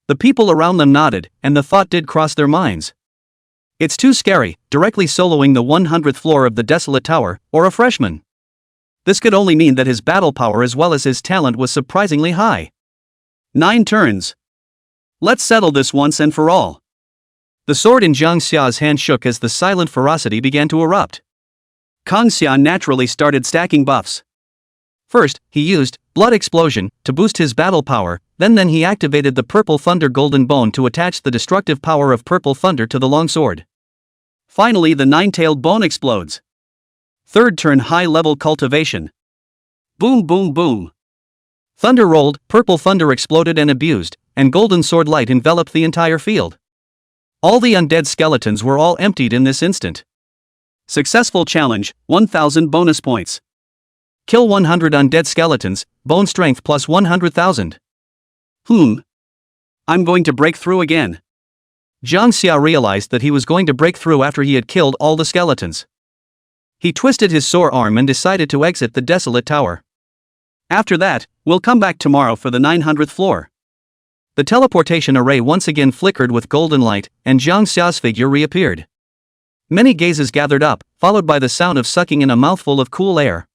The people around them nodded, and the thought did cross their minds. It's too scary, directly soloing the 100th floor of the Desolate Tower, or a freshman. This could only mean that his battle power as well as his talent was surprisingly high. 9 turns. Let's settle this once and for all. The sword in Jang Xia's hand shook as the silent ferocity began to erupt. Jang Xia naturally started stacking buffs. First, he used Blood Explosion to boost his battle power, then he activated the Purple Thunder Golden Bone to attach the destructive power of Purple Thunder to the longsword. Finally, the 9-tailed bone explodes. Third turn, high-level Cultivation. Boom boom boom. Thunder rolled, Purple Thunder exploded and abused, and Golden Sword Light enveloped the entire field. All the undead skeletons were all emptied in this instant. Successful challenge, 1000 bonus points. Kill 100 undead skeletons, bone strength plus 100,000. I'm going to break through again. Jang Xia realized that he was going to break through after he had killed all the skeletons. He twisted his sore arm and decided to exit the Desolate Tower. After that, we'll come back tomorrow for the 900th floor. The teleportation array once again flickered with golden light, and Jang Xia's figure reappeared. Many gazes gathered up, followed by the sound of sucking in a mouthful of cool air.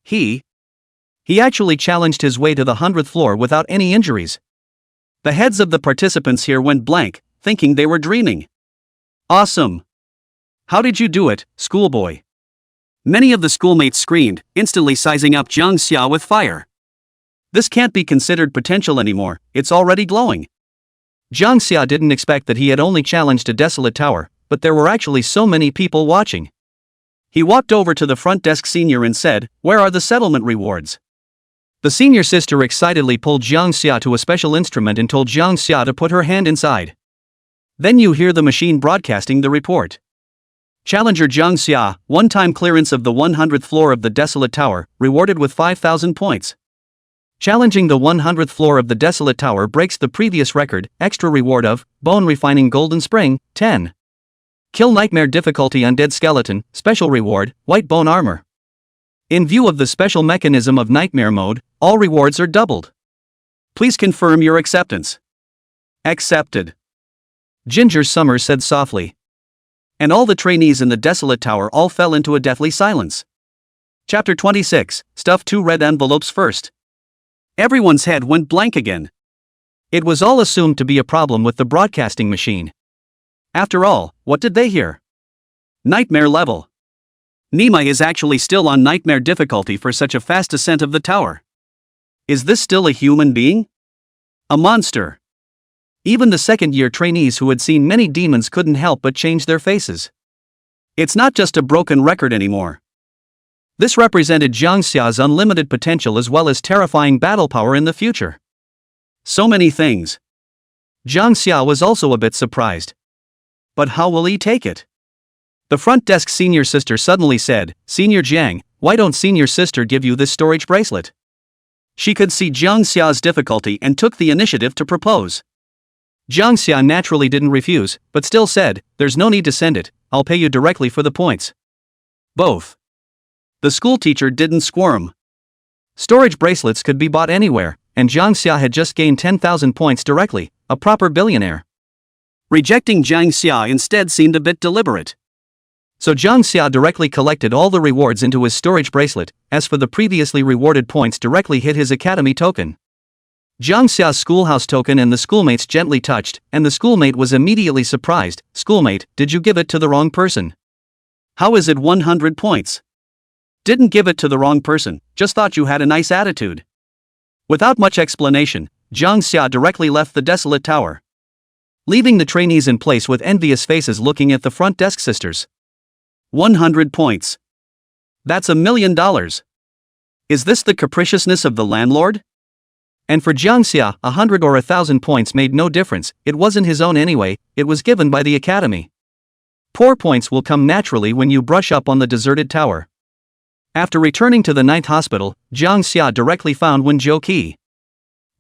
He actually challenged his way to the 100th floor without any injuries. The heads of the participants here went blank, thinking they were dreaming. Awesome! How did you do it, schoolboy? Many of the schoolmates screamed, instantly sizing up Jang Xia with fire. This can't be considered potential anymore, it's already glowing. Jang Xia didn't expect that he had only challenged a Desolate Tower, but there were actually so many people watching. He walked over to the front desk senior and said, "Where are the settlement rewards?" The senior sister excitedly pulled Jang Xia to a special instrument and told Jang Xia to put her hand inside. Then you hear the machine broadcasting the report. Challenger Jang Xia, one-time clearance of the 100th floor of the Desolate Tower, rewarded with 5,000 points. Challenging the 100th floor of the Desolate Tower breaks the previous record, extra reward of Bone Refining Golden Spring, 10. Kill Nightmare Difficulty Undead Skeleton, special reward, White Bone Armor. In view of the special mechanism of Nightmare Mode, all rewards are doubled. Please confirm your acceptance. Accepted. Ginger Summers said softly. And all the trainees in the Desolate Tower all fell into a deathly silence. Chapter 26, Stuff 2 Red Envelopes First. Everyone's head went blank again. It was all assumed to be a problem with the broadcasting machine. After all, what did they hear? Nightmare level. Nima is actually still on nightmare difficulty for such a fast ascent of the tower. Is this still a human being? A monster. Even the second-year trainees who had seen many demons couldn't help but change their faces. It's not just a broken record anymore. This represented Jang Xia's unlimited potential as well as terrifying battle power in the future. So many things. Jang Xia was also a bit surprised. But how will he take it? The front desk senior sister suddenly said, "Senior Jiang, why don't senior sister give you this storage bracelet?" She could see Jang Xia's difficulty and took the initiative to propose. Jang Xia naturally didn't refuse, but still said, "There's no need to send it, I'll pay you directly for the points." Both. The schoolteacher didn't squirm. Storage bracelets could be bought anywhere, and Jang Xia had just gained 10,000 points directly, a proper billionaire. Rejecting Jang Xia instead seemed a bit deliberate. So Jang Xia directly collected all the rewards into his storage bracelet. As for the previously rewarded points, directly hit his academy token. Jang Xia's schoolhouse token and the schoolmates gently touched, and the schoolmate was immediately surprised. "Schoolmate, did you give it to the wrong person?" "How is it 100 points?" "Didn't give it to the wrong person, just thought you had a nice attitude." Without much explanation, Jang Xia directly left the Desolate Tower, leaving the trainees in place with envious faces looking at the front desk sisters. 100 points. That's $1 million. Is this the capriciousness of the landlord? And for Jang Xia, 100 or 1,000 points made no difference. It wasn't his own anyway, it was given by the academy. Poor points will come naturally when you brush up on the deserted tower. After returning to the 9th hospital, Jang Xia directly found Wen Zhouqi.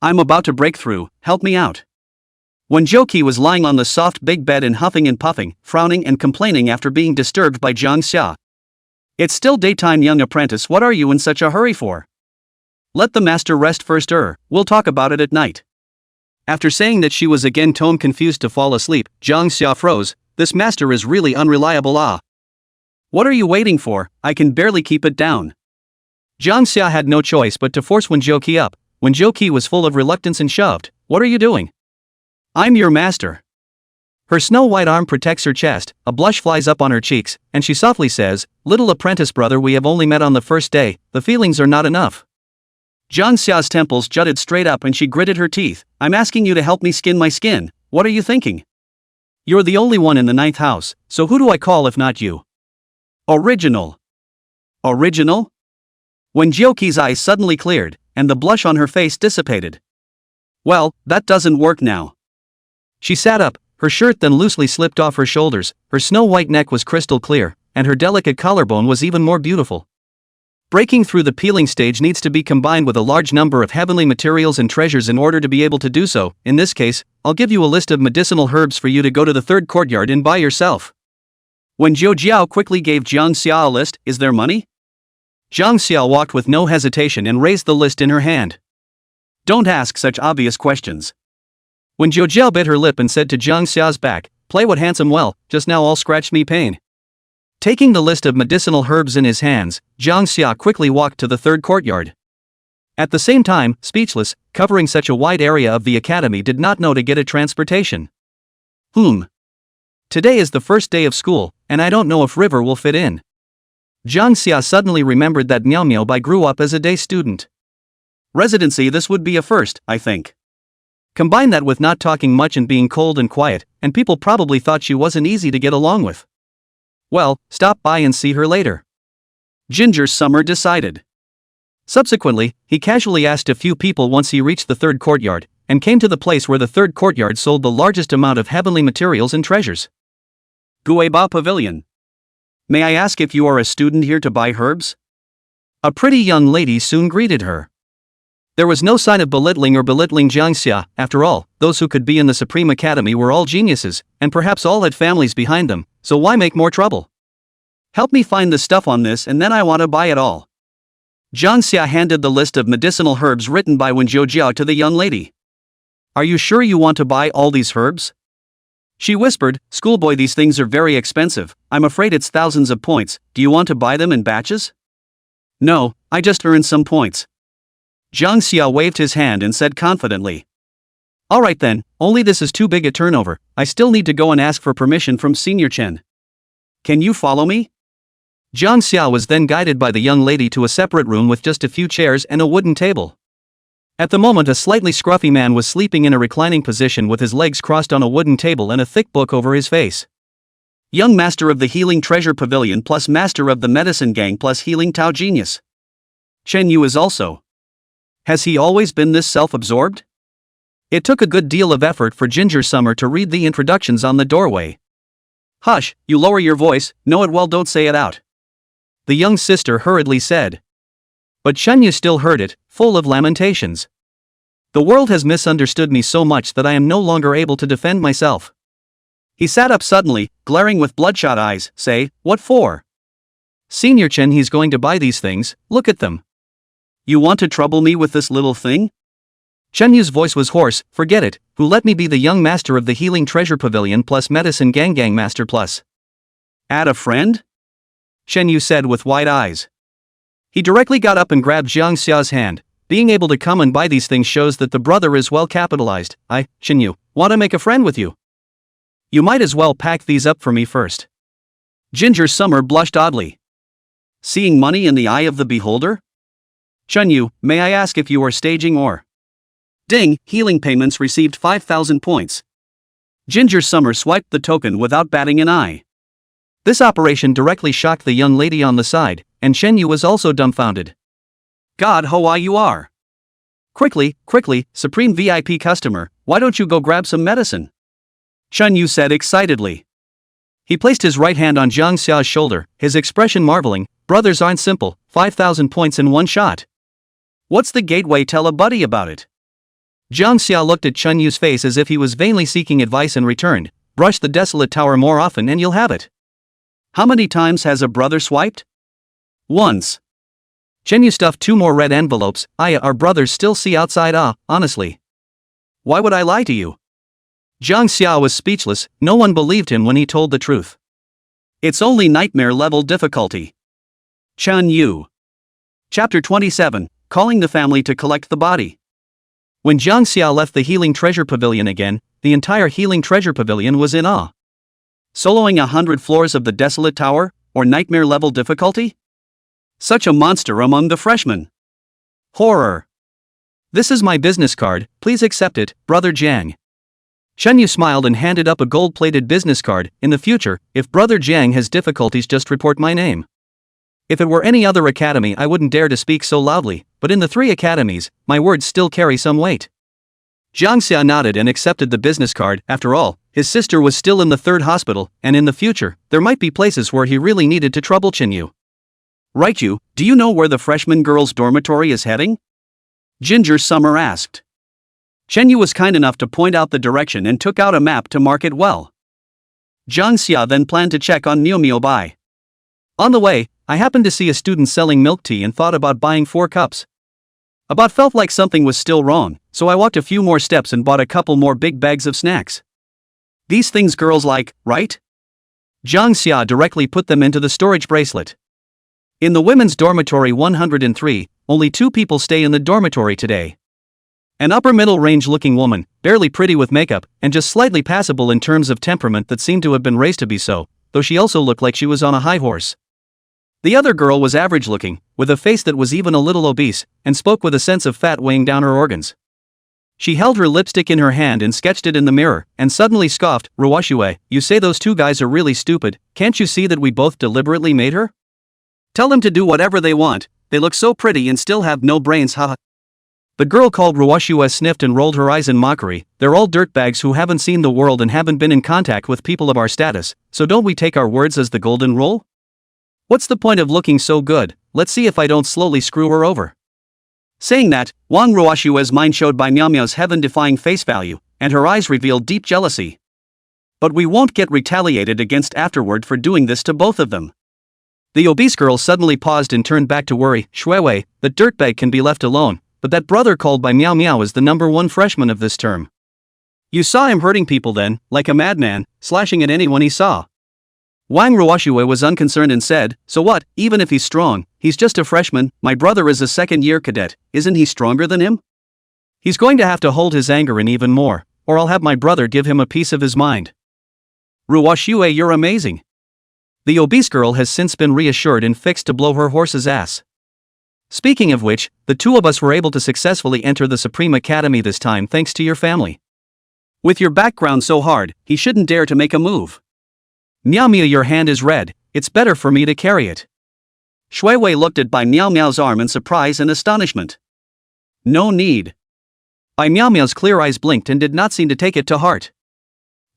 "I'm about to break through, help me out." Wen Zhouqi was lying on the soft big bed and huffing and puffing, frowning and complaining after being disturbed by Jang Xia. "It's still daytime, young apprentice, what are you in such a hurry for? Let the master rest first, we'll talk about it at night." After saying that she was again tone confused to fall asleep, Jang Xia froze. This master is really unreliable. What are you waiting for? I can barely keep it down. Jang Xia had no choice but to force Wenjoki up. Wenjoki was full of reluctance and shoved. What are you doing? I'm your master. Her snow-white arm protects her chest, a blush flies up on her cheeks, and she softly says, "Little apprentice brother, we have only met on the first day, the feelings are not enough." Jang Xia's temples jutted straight up and she gritted her teeth. I'm asking you to help me skin my skin, what are you thinking? You're the only one in the 9th house, so who do I call if not you? Original. Original? Wenjoki's eyes suddenly cleared, and the blush on her face dissipated. Well, that doesn't work now. She sat up, her shirt then loosely slipped off her shoulders, her snow-white neck was crystal clear, and her delicate collarbone was even more beautiful. Breaking through the peeling stage needs to be combined with a large number of heavenly materials and treasures in order to be able to do so. In this case, I'll give you a list of medicinal herbs for you to go to the 3rd courtyard and buy yourself. When Zhou Jiao quickly gave Jang Xia a list, is there money? Jang Xia walked with no hesitation and raised the list in her hand. Don't ask such obvious questions. When Zhou Jiao bit her lip and said to Jang Xia's back, play what handsome well, just now all scratched me pain. Taking the list of medicinal herbs in his hands, Jang Xia quickly walked to the 3rd courtyard. At the same time, speechless, covering such a wide area of the academy did not know to get a transportation. Today is the first day of school, and I don't know if River will fit in. Jang Xia suddenly remembered that Miao Miao Bai grew up as a day student. Residency, this would be a first, I think. Combine that with not talking much and being cold and quiet, and people probably thought she wasn't easy to get along with. Well, stop by and see her later. Ginger Summer decided. Subsequently, he casually asked a few people once he reached the 3rd courtyard, and came to the place where the 3rd courtyard sold the largest amount of heavenly materials and treasures. Gueba Pavilion. May I ask if you are a student here to buy herbs? A pretty young lady soon greeted her. There was no sign of belittling Jang Xia. After all, those who could be in the Supreme Academy were all geniuses, and perhaps all had families behind them, so why make more trouble? Help me find the stuff on this and then I want to buy it all. Jang Xia handed the list of medicinal herbs written by Wenjiao Jiao to the young lady. Are you sure you want to buy all these herbs? She whispered, schoolboy, these things are very expensive, I'm afraid it's thousands of points, do you want to buy them in batches? No, I just earned some points. Jang Xia waved his hand and said confidently. Alright then, only this is too big a turnover, I still need to go and ask for permission from Senior Chen. Can you follow me? Jang Xia was then guided by the young lady to a separate room with just a few chairs and a wooden table. At the moment a slightly scruffy man was sleeping in a reclining position with his legs crossed on a wooden table and a thick book over his face. Young Master of the Healing Treasure Pavilion plus Master of the Medicine Gang plus Healing Tao Genius. Chen Yu is also. Has he always been this self-absorbed? It took a good deal of effort for Ginger Summer to read the introductions on the doorway. Hush, you lower your voice, know it well, don't say it out. The young sister hurriedly said. But Chen Yu still heard it, full of lamentations. The world has misunderstood me so much that I am no longer able to defend myself. He sat up suddenly, glaring with bloodshot eyes, say, what for? Senior Chen, he's going to buy these things, look at them. You want to trouble me with this little thing? Chen Yu's voice was hoarse, forget it, who let me be the young master of the Healing Treasure Pavilion plus Medicine Gang Master plus. Add a friend? Chen Yu said with wide eyes. He directly got up and grabbed Jang Xia's hand. Being able to come and buy these things shows that the brother is well capitalized. Chen Yu, want to make a friend with you? You might as well pack these up for me first. Ginger Summer blushed oddly. Seeing money in the eye of the beholder? Chen Yu, may I ask if you are staging or? Ding, healing payments received 5,000 points. Ginger Summer swiped the token without batting an eye. This operation directly shocked the young lady on the side, and Chen Yu was also dumbfounded. God, how why you are? Quickly, Supreme VIP customer, why don't you go grab some medicine? Chen Yu said excitedly. He placed his right hand on Jang Xia's shoulder, his expression marveling, brothers aren't simple, 5,000 points in one shot. What's the gateway, tell a buddy about it. Jang Xia looked at Chen Yu's face as if he was vainly seeking advice and returned, brush the Desolate Tower more often and you'll have it. How many times has a brother swiped? Once. Chen Yu stuffed 2 more red envelopes, our brothers still see outside, honestly. Why would I lie to you? Jang Xia was speechless, no one believed him when he told the truth. It's only nightmare level difficulty. Chun Yu. Chapter 27, Calling the Family to Collect the Body. When Jang Xia left the Healing Treasure Pavilion again, the entire Healing Treasure Pavilion was in awe. Soloing 100 floors of the Desolate Tower, or nightmare level difficulty? Such a monster among the freshmen. Horror. This is my business card, please accept it, Brother Jang. Chun Yu smiled and handed up a gold-plated business card. In the future, if Brother Jang has difficulties, just report my name. If it were any other academy, I wouldn't dare to speak so loudly, but in the 3 academies, my words still carry some weight. Jang Xia nodded and accepted the business card. After all, his sister was still in the 3rd hospital, and in the future, there might be places where he really needed to trouble Chun Yu. Right, you, do you know where the freshman girls' dormitory is heading? Ginger Summer asked. Chun Yu was kind enough to point out the direction and took out a map to mark it well. Jang Xia then planned to check on Miu Bai. On the way, I happened to see a student selling milk tea and thought about buying 4 cups. About felt like something was still wrong, so I walked a few more steps and bought a couple more big bags of snacks. These things girls like, right? Jang Xia directly put them into the storage bracelet. In the women's dormitory 103, only 2 people stay in the dormitory today. An upper middle range looking woman, barely pretty with makeup, and just slightly passable in terms of temperament that seemed to have been raised to be so, though she also looked like she was on a high horse. The other girl was average looking, with a face that was even a little obese, and spoke with a sense of fat weighing down her organs. She held her lipstick in her hand and sketched it in the mirror, and suddenly scoffed, "Ruwashue, you say those 2 guys are really stupid, can't you see that we both deliberately made her? Tell them to do whatever they want, they look so pretty and still have no brains, haha." The girl called Ruwashue sniffed and rolled her eyes in mockery. "They're all dirtbags who haven't seen the world and haven't been in contact with people of our status, so don't we take our words as the golden rule? What's the point of looking so good? Let's see if I don't slowly screw her over." Saying that, Wang Ruwashue's mind showed by Miao Miao's heaven-defying face value, and her eyes revealed deep jealousy. But we won't get retaliated against afterward for doing this to both of them. The obese girl suddenly paused and turned back to worry. "Shuiwei, that dirtbag can be left alone, but that brother called by Miao Miao is the #1 freshman of this term. You saw him hurting people then, like a madman, slashing at anyone he saw." Wang Ruwashue was unconcerned and said, "So what, even if he's strong, he's just a freshman, my brother is a 2nd-year cadet, isn't he stronger than him? He's going to have to hold his anger in even more, or I'll have my brother give him a piece of his mind." "Ruwashue, you're amazing." The obese girl has since been reassured and fixed to blow her horse's ass. "Speaking of which, the 2 of us were able to successfully enter the Supreme Academy this time thanks to your family. With your background so hard, he shouldn't dare to make a move. Miao Miao, your hand is red, it's better for me to carry it." Shuiwei looked at Bai Miao Miao's arm in surprise and astonishment. "No need." Bai Miao Miao's clear eyes blinked and did not seem to take it to heart.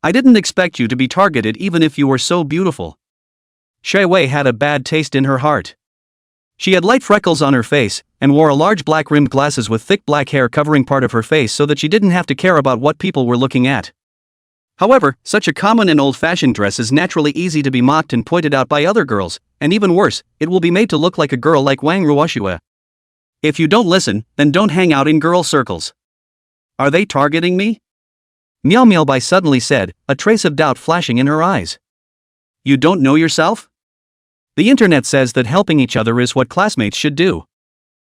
"I didn't expect you to be targeted even if you were so beautiful." Shuiwei had a bad taste in her heart. She had light freckles on her face, and wore a large black-rimmed glasses with thick black hair covering part of her face so that she didn't have to care about what people were looking at. However, such a common and old-fashioned dress is naturally easy to be mocked and pointed out by other girls, and even worse, it will be made to look like a girl like Wang Ruwashue. If you don't listen, then don't hang out in girl circles. Are they targeting me? Miao Miao Bai suddenly said, a trace of doubt flashing in her eyes. You don't know yourself? The internet says that helping each other is what classmates should do.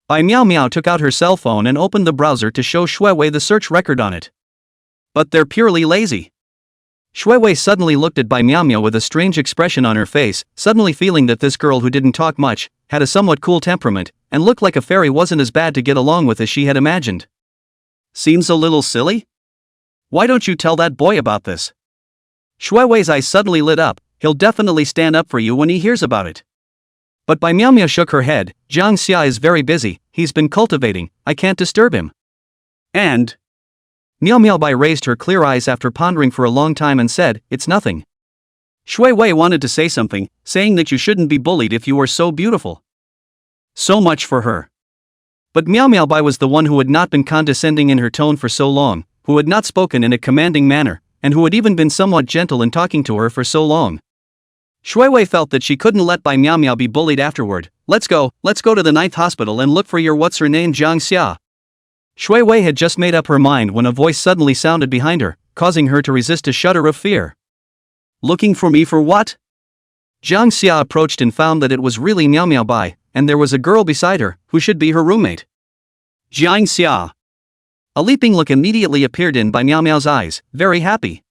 Bai Miao Miao took out her cell phone and opened the browser to show Shuiwei the search record on it. But they're purely lazy. Shuiwei suddenly looked at Bai Miao Miao with a strange expression on her face, suddenly feeling that this girl who didn't talk much, had a somewhat cool temperament, and looked like a fairy wasn't as bad to get along with as she had imagined. Seems a little silly? Why don't you tell that boy about this? Shuiwei's eyes suddenly lit up, he'll definitely stand up for you when he hears about it. But Bai Miao Miao shook her head, Jang Xia is very busy, he's been cultivating, I can't disturb him. And? Miao Miao Bai raised her clear eyes after pondering for a long time and said, it's nothing. Shuiwei wanted to say something, saying that you shouldn't be bullied if you were so beautiful. So much for her. But Miao Miao Bai was the one who had not been condescending in her tone for so long, who had not spoken in a commanding manner, and who had even been somewhat gentle in talking to her for so long. Shuiwei felt that she couldn't let Bai Miao Miao be bullied afterward. Let's go to the 9th hospital and look for your what's-her-name Jang Xia. Shui Wei had just made up her mind when a voice suddenly sounded behind her, causing her to resist a shudder of fear. Looking for me for what? Jang Xia approached and found that it was really Miao Miao Bai, and there was a girl beside her, who should be her roommate. Jang Xia. A leaping look immediately appeared in Bai Miao Miao's eyes, very happy.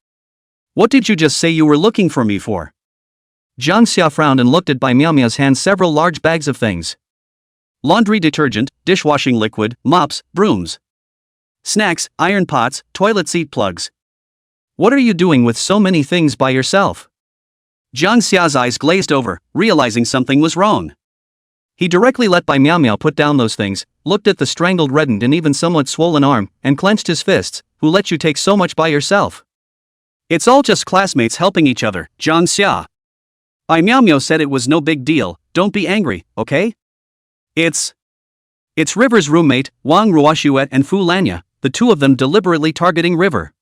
What did you just say you were looking for me for? Jang Xia frowned and looked at Bai Miao Miao's hand several large bags of things. Laundry detergent, dishwashing liquid, mops, brooms. Snacks, iron pots, toilet seat plugs. What are you doing with so many things by yourself? Jang Xia's eyes glazed over, realizing something was wrong. He directly let Bai Miao Miao put down those things, looked at the strangled, reddened and even somewhat swollen arm, and clenched his fists. Who let you take so much by yourself? It's all just classmates helping each other, Jang Xia. Bai Miao Miao said it was no big deal, don't be angry, okay? It's River's roommate, Wang Ruoshuet and Fu Lanya, the two of them deliberately targeting River.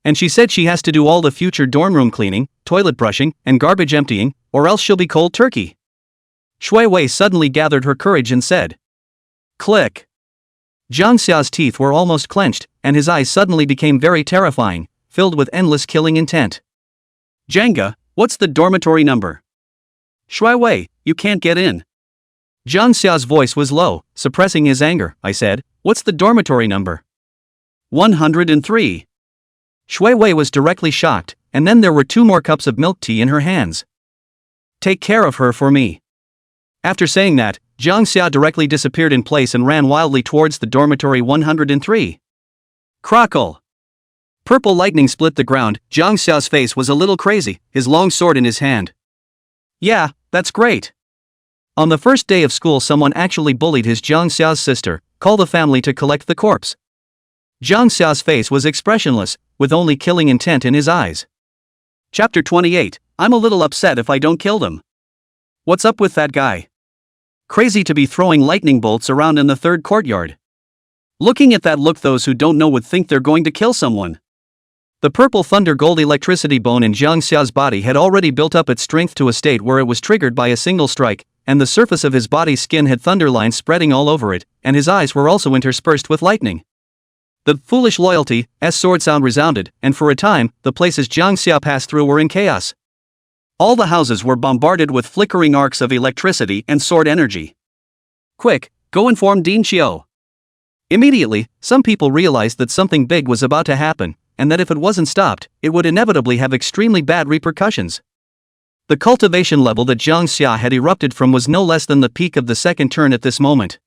And she said she has to do all the future dorm room cleaning, toilet brushing, and garbage emptying, or else she'll be cold turkey. Shui Wei suddenly gathered her courage and said. Click. Jang Xia's teeth were almost clenched, and his eyes suddenly became very terrifying, filled with endless killing intent. Janga, what's the dormitory number? Shui Wei, you can't get in. Jang Xia's voice was low, suppressing his anger. I said, what's the dormitory number? 103. Shui Wei was directly shocked, and then there were 2 more cups of milk tea in her hands. Take care of her for me. After saying that, Jang Xia directly disappeared in place and ran wildly towards the dormitory 103. Crackle. Purple lightning split the ground. Jang Xia's face was a little crazy, his long sword in his hand. Yeah, that's great. On the first day of school someone actually bullied his Jang Xia's sister. Call the family to collect the corpse. Jang Xia's face was expressionless, with only killing intent in his eyes. Chapter 28, I'm a little upset if I don't kill them. What's up with that guy? Crazy to be throwing lightning bolts around in the 3rd courtyard. Looking at that look, those who don't know would think they're going to kill someone. The purple thunder gold electricity bone in Jang Xia's body had already built up its strength to a state where it was triggered by a single strike, and the surface of his body's skin had thunder lines spreading all over it, and his eyes were also interspersed with lightning. The foolish loyalty's sword sound resounded, and for a time, the places Jang Xia passed through were in chaos. All the houses were bombarded with flickering arcs of electricity and sword energy. Quick, go inform Dean Xiao. Immediately, some people realized that something big was about to happen, and that if it wasn't stopped, it would inevitably have extremely bad repercussions. The cultivation level that Jang Xia had erupted from was no less than the peak of the 2nd turn at this moment.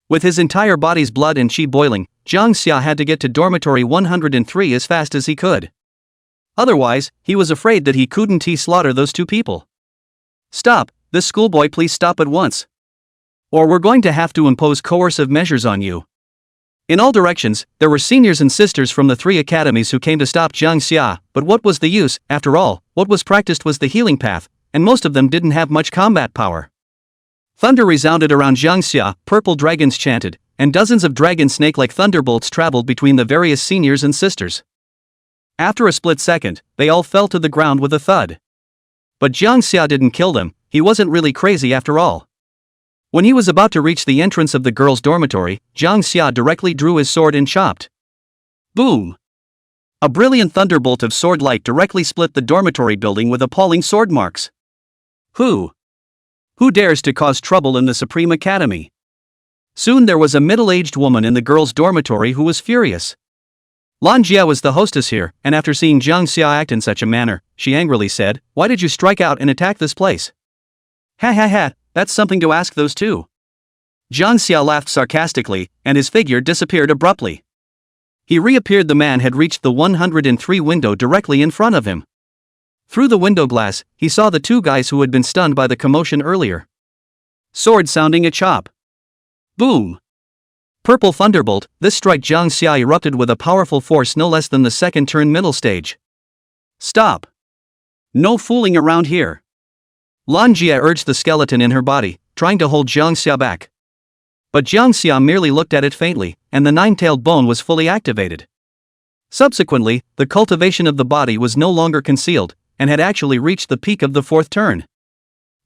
With his entire body's blood and chi boiling, Jang Xia had to get to dormitory 103 as fast as he could. Otherwise, he was afraid that he couldn't slaughter those 2 people. Stop, this schoolboy, please stop at once. Or we're going to have to impose coercive measures on you. In all directions, there were seniors and sisters from the 3 academies who came to stop Jang Xia, but what was the use? After all, what was practiced was the healing path, and most of them didn't have much combat power. Thunder resounded around Jang Xia, purple dragons chanted, and dozens of dragon snake-like thunderbolts traveled between the various seniors and sisters. After a split second, they all fell to the ground with a thud. But Jang Xia didn't kill them. He wasn't really crazy after all. When he was about to reach the entrance of the girls' dormitory, Jang Xia directly drew his sword and chopped. Boom! A brilliant thunderbolt of sword light directly split the dormitory building with appalling sword marks. Who dares to cause trouble in the Supreme Academy? Soon there was a middle-aged woman in the girls' dormitory who was furious. Lan Jia was the hostess here, and after seeing Jang Xia act in such a manner, she angrily said, "Why did you strike out and attack this place?" Ha ha ha, that's something to ask those 2. Jang Xia laughed sarcastically, and his figure disappeared abruptly. He reappeared. The man had reached the 103 window directly in front of him. Through the window glass, he saw the 2 guys who had been stunned by the commotion earlier. Sword sounding a chop. Boom! Purple thunderbolt. This strike Jang Xia erupted with a powerful force no less than the 2nd turn middle stage. Stop! No fooling around here. Lan Jia urged the skeleton in her body, trying to hold Jang Xia back. But Jang Xia merely looked at it faintly, and the 9-tailed bone was fully activated. Subsequently, the cultivation of the body was no longer concealed, and had actually reached the peak of the 4th turn.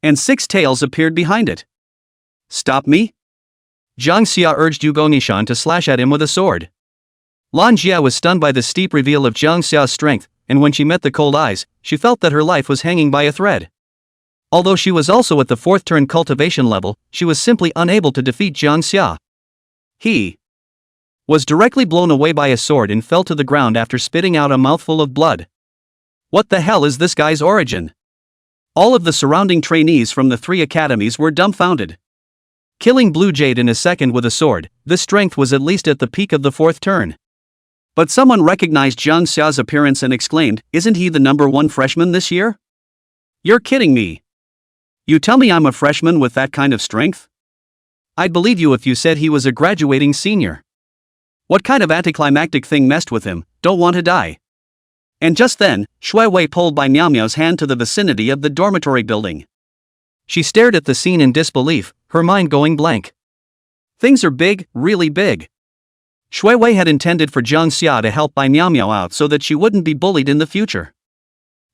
And 6 tails appeared behind it. Stop me? Jang Xia urged Yu Gonishan to slash at him with a sword. Lan Jia was stunned by the steep reveal of Jang Xia's strength, and when she met the cold eyes, she felt that her life was hanging by a thread. Although she was also at the 4th turn cultivation level, she was simply unable to defeat Jang Xia. He was directly blown away by a sword and fell to the ground after spitting out a mouthful of blood. What the hell is this guy's origin? All of the surrounding trainees from the 3 academies were dumbfounded. Killing Blue Jade in a second with a sword, this strength was at least at the peak of the 4th turn. But someone recognized Jang Xia's appearance and exclaimed, "Isn't he the #1 freshman this year? You're kidding me. You tell me I'm a freshman with that kind of strength? I'd believe you if you said he was a graduating senior. What kind of anticlimactic thing messed with him? Don't want to die." And just then, Shui Wei pulled Bai Miao Miao's hand to the vicinity of the dormitory building. She stared at the scene in disbelief, her mind going blank. Things are big, really big. Shui Wei had intended for Jang Xia to help Bai Miao Miao out so that she wouldn't be bullied in the future.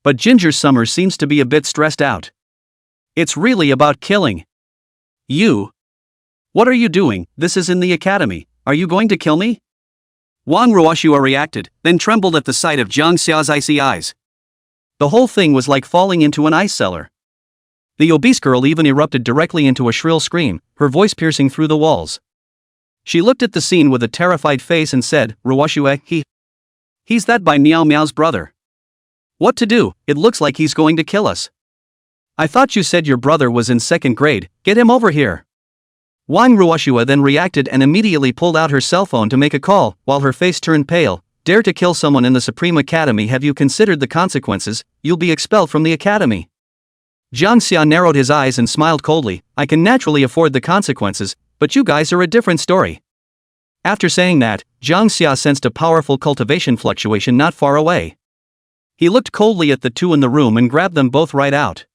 But Ginger Summer seems to be a bit stressed out. It's really about killing. You? What are you doing? This is in the academy. Are you going to kill me? Wang Ruoshua reacted, then trembled at the sight of Jang Xia's icy eyes. The whole thing was like falling into an ice cellar. The obese girl even erupted directly into a shrill scream, her voice piercing through the walls. She looked at the scene with a terrified face and said, "Ruoshua, he's that Bai Miao Miao's brother. What to do? It looks like he's going to kill us. I thought you said your brother was in 2nd grade, get him over here." Wang Ruoshua then reacted and immediately pulled out her cell phone to make a call, while her face turned pale. "Dare to kill someone in the Supreme Academy, have you considered the consequences? You'll be expelled from the academy." Jang Xia narrowed his eyes and smiled coldly. "I can naturally afford the consequences, but you guys are a different story." After saying that, Jang Xia sensed a powerful cultivation fluctuation not far away. He looked coldly at the 2 in the room and grabbed them both right out.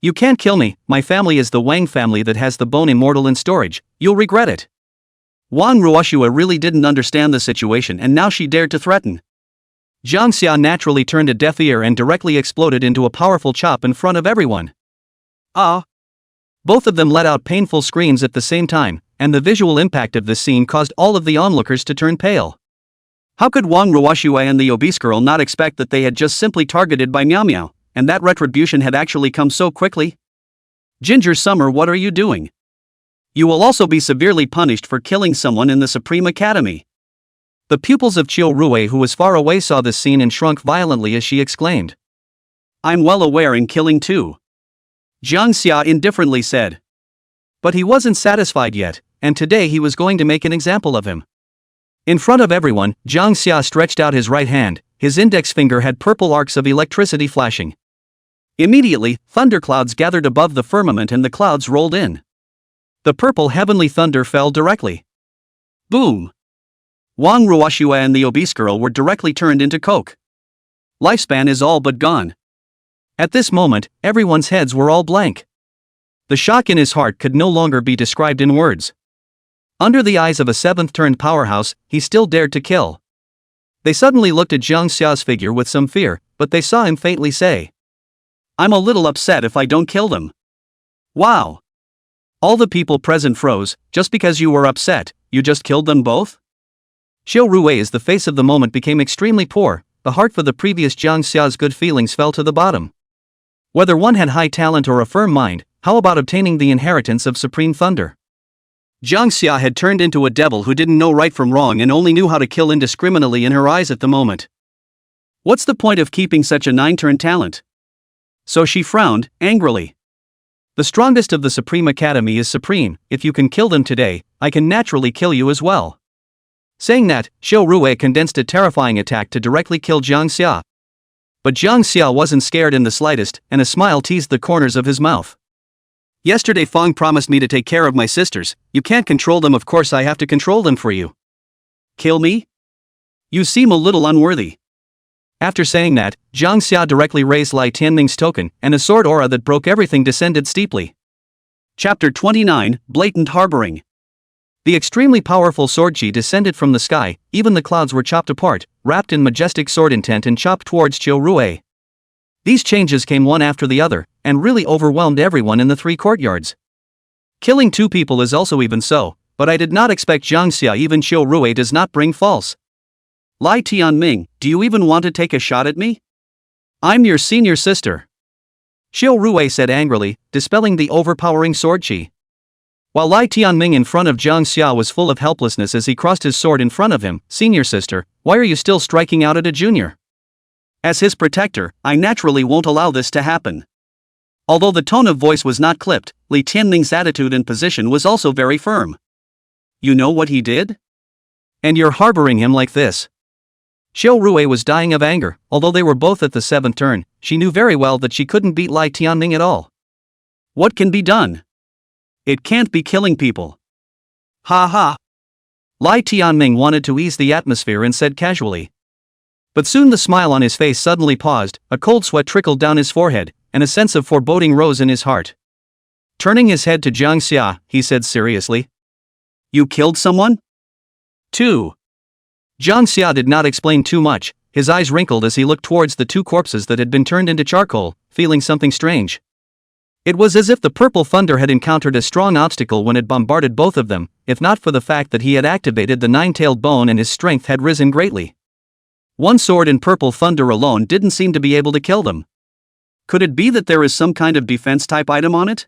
"You can't kill me, my family is the Wang family that has the bone immortal in storage, you'll regret it." Wang Ruoshua really didn't understand the situation and now she dared to threaten. Jang Xia naturally turned a deaf ear and directly exploded into a powerful chop in front of everyone. Ah! Both of them let out painful screams at the same time, and the visual impact of this scene caused all of the onlookers to turn pale. How could Wang Ruoshua and the obese girl not expect that they had just simply targeted Bai Miao Miao, and that retribution had actually come so quickly? Ginger Summer, what are you doing? You will also be severely punished for killing someone in the Supreme Academy. The pupils of Chiu Rui, who was far away, saw this scene and shrunk violently as she exclaimed. "I'm well aware in killing too," Jang Xia indifferently said. But he wasn't satisfied yet, and today he was going to make an example of him. In front of everyone, Jang Xia stretched out his right hand, his index finger had purple arcs of electricity flashing. Immediately, thunderclouds gathered above the firmament and the clouds rolled in. The purple heavenly thunder fell directly. Boom! Wang Ruoshua and the obese girl were directly turned into coke. Lifespan is all but gone. At this moment, everyone's heads were all blank. The shock in his heart could no longer be described in words. Under the eyes of a 7th-turned powerhouse, he still dared to kill. They suddenly looked at Jang Xia's figure with some fear, but they saw him faintly say, "I'm a little upset if I don't kill them." Wow! All the people present froze. Just because you were upset, you just killed them both? Chiu Rui's the face of the moment became extremely poor, the heart for the previous Jang Xia's good feelings fell to the bottom. Whether one had high talent or a firm mind, how about obtaining the inheritance of Supreme Thunder? Jang Xia had turned into a devil who didn't know right from wrong and only knew how to kill indiscriminately in her eyes at the moment. What's the point of keeping such a 9-turn talent? So she frowned, angrily. The strongest of the Supreme Academy is supreme. If you can kill them today, I can naturally kill you as well. Saying that, Chiu Rui condensed a terrifying attack to directly kill Jang Xia. But Jang Xia wasn't scared in the slightest, and a smile teased the corners of his mouth. "Yesterday Fang promised me to take care of my sisters. You can't control them, of course I have to control them for you. Kill me? You seem a little unworthy." After saying that, Jang Xia directly raised Lai Tianming's token, and a sword aura that broke everything descended steeply. Chapter 29, Blatant Harboring. The extremely powerful sword chi descended from the sky, even the clouds were chopped apart, wrapped in majestic sword intent and chopped towards Chiu Rui. These changes came one after the other, and really overwhelmed everyone in the 3 courtyards. Killing 2 people is also even so, but I did not expect Jang Xia. Even Qiu Rui does not bring false. Lai Tianming, do you even want to take a shot at me? I'm your senior sister. Qiu Rui said angrily, dispelling the overpowering sword chi. While Lai Tianming in front of Jang Xia was full of helplessness as he crossed his sword in front of him. Senior sister, why are you still striking out at a junior? As his protector, I naturally won't allow this to happen. Although the tone of voice was not clipped, Li Tianming's attitude and position was also very firm. You know what he did? And you're harboring him like this. Qiu Rui was dying of anger. Although they were both at the 7th turn, she knew very well that she couldn't beat Lai Tianming at all. What can be done? It can't be killing people. Ha ha. Lai Tianming wanted to ease the atmosphere and said casually. But soon the smile on his face suddenly paused, a cold sweat trickled down his forehead, and a sense of foreboding rose in his heart. Turning his head to Jang Xia, he said seriously. You killed someone? 2. Jang Xia did not explain too much. His eyes wrinkled as he looked towards the 2 corpses that had been turned into charcoal, feeling something strange. It was as if the purple thunder had encountered a strong obstacle when it bombarded both of them, if not for the fact that he had activated the 9-tailed bone and his strength had risen greatly. One sword in purple thunder alone didn't seem to be able to kill them. Could it be that there is some kind of defense type item on it?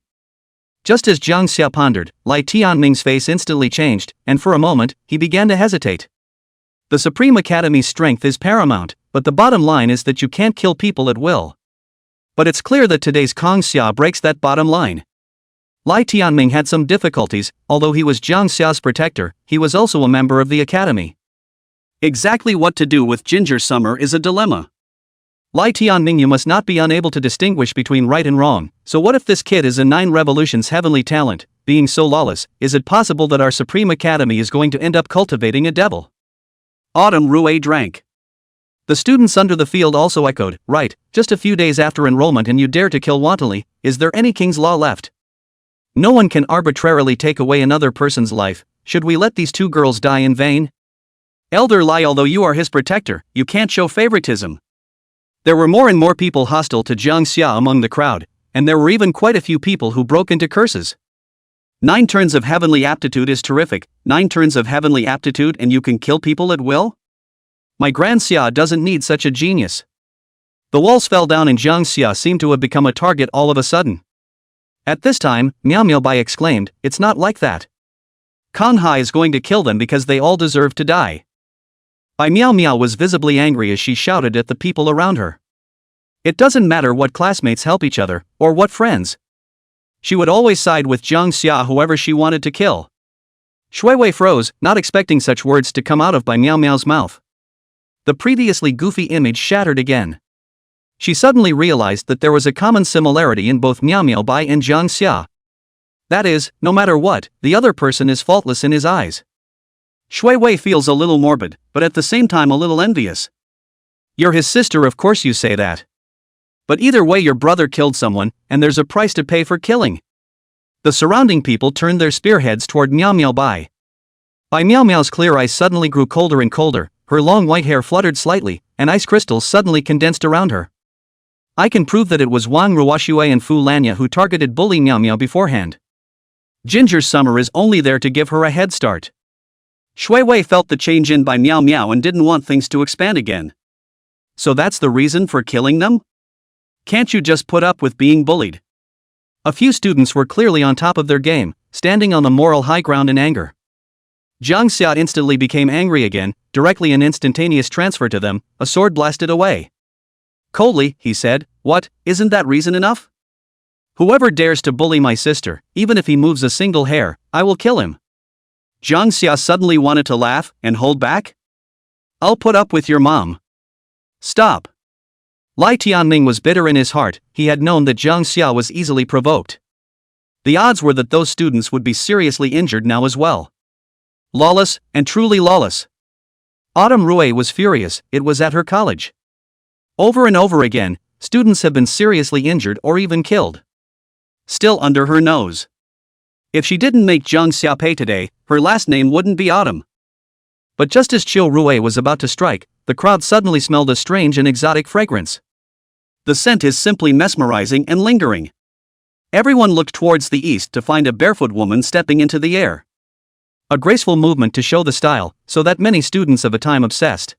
Just as Jang Xia pondered, Lai Tianming's face instantly changed, and for a moment, he began to hesitate. The Supreme Academy's strength is paramount, but the bottom line is that you can't kill people at will. But it's clear that today's Kang Xia breaks that bottom line. Lai Tianming had some difficulties. Although he was Jang Xia's protector, he was also a member of the academy. Exactly what to do with Ginger Summer is a dilemma. Lai Tianming, you must not be unable to distinguish between right and wrong. So what if this kid is a 9 Revolutions heavenly talent, being so lawless? Is it possible that our Supreme Academy is going to end up cultivating a devil? Autumn Rue drank. The students under the field also echoed, right, just a few days after enrollment and you dare to kill wantonly. Is there any king's law left? No one can arbitrarily take away another person's life. Should we let these 2 girls die in vain? Elder Lai, although you are his protector, you can't show favoritism. There were more and more people hostile to Jang Xia among the crowd, and there were even quite a few people who broke into curses. 9 turns of heavenly aptitude is terrific. 9 turns of heavenly aptitude and you can kill people at will? My Grand Xia doesn't need such a genius. The walls fell down and Jang Xia seemed to have become a target all of a sudden. At this time, Miao Miao Bai exclaimed, it's not like that. Kang Hai is going to kill them because they all deserve to die. Bai Miao Miao was visibly angry as she shouted at the people around her. It doesn't matter what classmates help each other, or what friends. She would always side with Jang Xia whoever she wanted to kill. Shui Wei froze, not expecting such words to come out of Bai Miao Miao's mouth. The previously goofy image shattered again. She suddenly realized that there was a common similarity in both Miao Miao Bai and Jang Xia. That is, no matter what, the other person is faultless in his eyes. Shui Wei feels a little morbid, but at the same time a little envious. You're his sister, of course you say that. But either way your brother killed someone, and there's a price to pay for killing. The surrounding people turned their spearheads toward Miao Miao Bai. Bai Miao Miao's clear eyes suddenly grew colder and colder, her long white hair fluttered slightly, and ice crystals suddenly condensed around her. I can prove that it was Wang Ruoshui and Fu Lanya who targeted bully Miao Miao beforehand. Ginger Summer is only there to give her a head start. Shui Wei felt the change in by Miao Miao and didn't want things to expand again. So that's the reason for killing them? Can't you just put up with being bullied? A few students were clearly on top of their game, standing on the moral high ground in anger. Jang Xia instantly became angry again. Directly an instantaneous transfer to them, a sword blasted away. Coldly, he said, what, isn't that reason enough? Whoever dares to bully my sister, even if he moves a single hair, I will kill him. Jang Xia suddenly wanted to laugh and hold back. I'll put up with your mom. Stop. Lai Tianming was bitter in his heart. He had known that Jang Xia was easily provoked. The odds were that those students would be seriously injured now as well. Lawless, and truly lawless. Autumn Rue was furious. It was at her college. Over and over again, students have been seriously injured or even killed. Still under her nose. If she didn't make Jang Xia pay today, her last name wouldn't be Autumn. But just as Qiu Rui was about to strike, the crowd suddenly smelled a strange and exotic fragrance. The scent is simply mesmerizing and lingering. Everyone looked towards the east to find a barefoot woman stepping into the air. A graceful movement to show the style, so that many students of a time obsessed.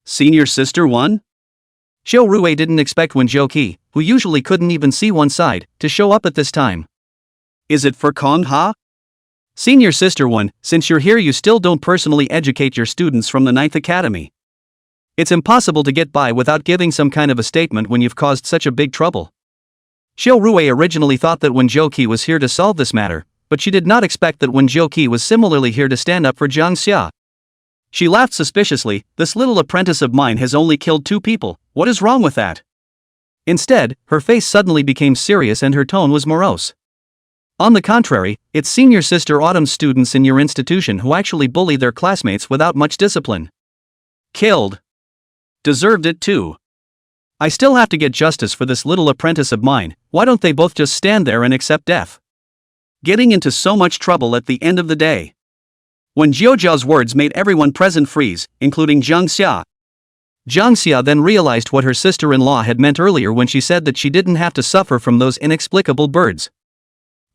Senior sister won? Xiao Rui didn't expect Wen Zhouqi, who usually couldn't even see one side, to show up at this time. Is it for Kong Ha? Senior sister won, since you're here you still don't personally educate your students from the 9th Academy. It's impossible to get by without giving some kind of a statement when you've caused such a big trouble. Xiao Rui originally thought that Wen Zhouqi was here to solve this matter, but she did not expect that Wen Zhouqi was similarly here to stand up for Jang Xia. She laughed suspiciously. This little apprentice of mine has only killed 2 people, what is wrong with that? Instead, her face suddenly became serious and her tone was morose. On the contrary, it's senior sister Autumn's students in your institution who actually bully their classmates without much discipline. Killed. Deserved it too. I still have to get justice for this little apprentice of mine. Why don't they both just stand there and accept death? Getting into so much trouble at the end of the day. When Jiujiao's words made everyone present freeze, including Jang Xia. Jang Xia then realized what her sister-in-law had meant earlier when she said that she didn't have to suffer from those inexplicable birds.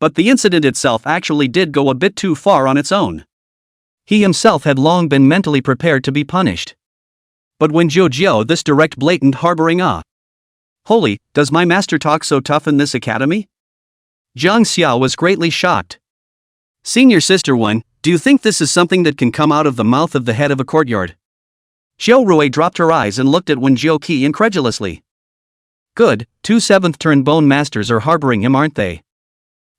But the incident itself actually did go a bit too far on its own. He himself had long been mentally prepared to be punished. But when Jiujiao this direct blatant harboring holy, does my master talk so tough in this academy? Jang Xia was greatly shocked. Senior sister Wen, do you think this is something that can come out of the mouth of the head of a courtyard? Xiao Rui dropped her eyes and looked at Wen Zhouqi incredulously. Good, 2 7th-turn bone masters are harboring him, aren't they?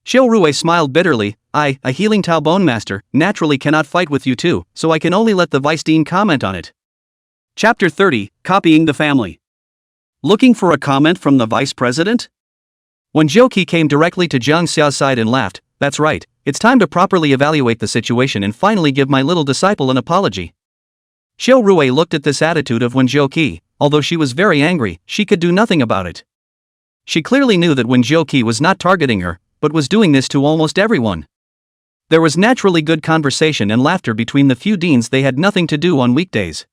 Xiao Rui smiled bitterly. I, a healing Tao bone master, naturally cannot fight with you two, so I can only let the vice dean comment on it. Chapter 30, Copying the Family. Looking for a comment from the vice president? When Zhouqi came directly to Jang Xia's side and laughed, that's right, it's time to properly evaluate the situation and finally give my little disciple an apology. Xiao Rui looked at this attitude of Wen Zhouqi. Although she was very angry, she could do nothing about it. She clearly knew that Wen Zhouqi was not targeting her, but was doing this to almost everyone. There was naturally good conversation and laughter between the few deans they had nothing to do on weekdays.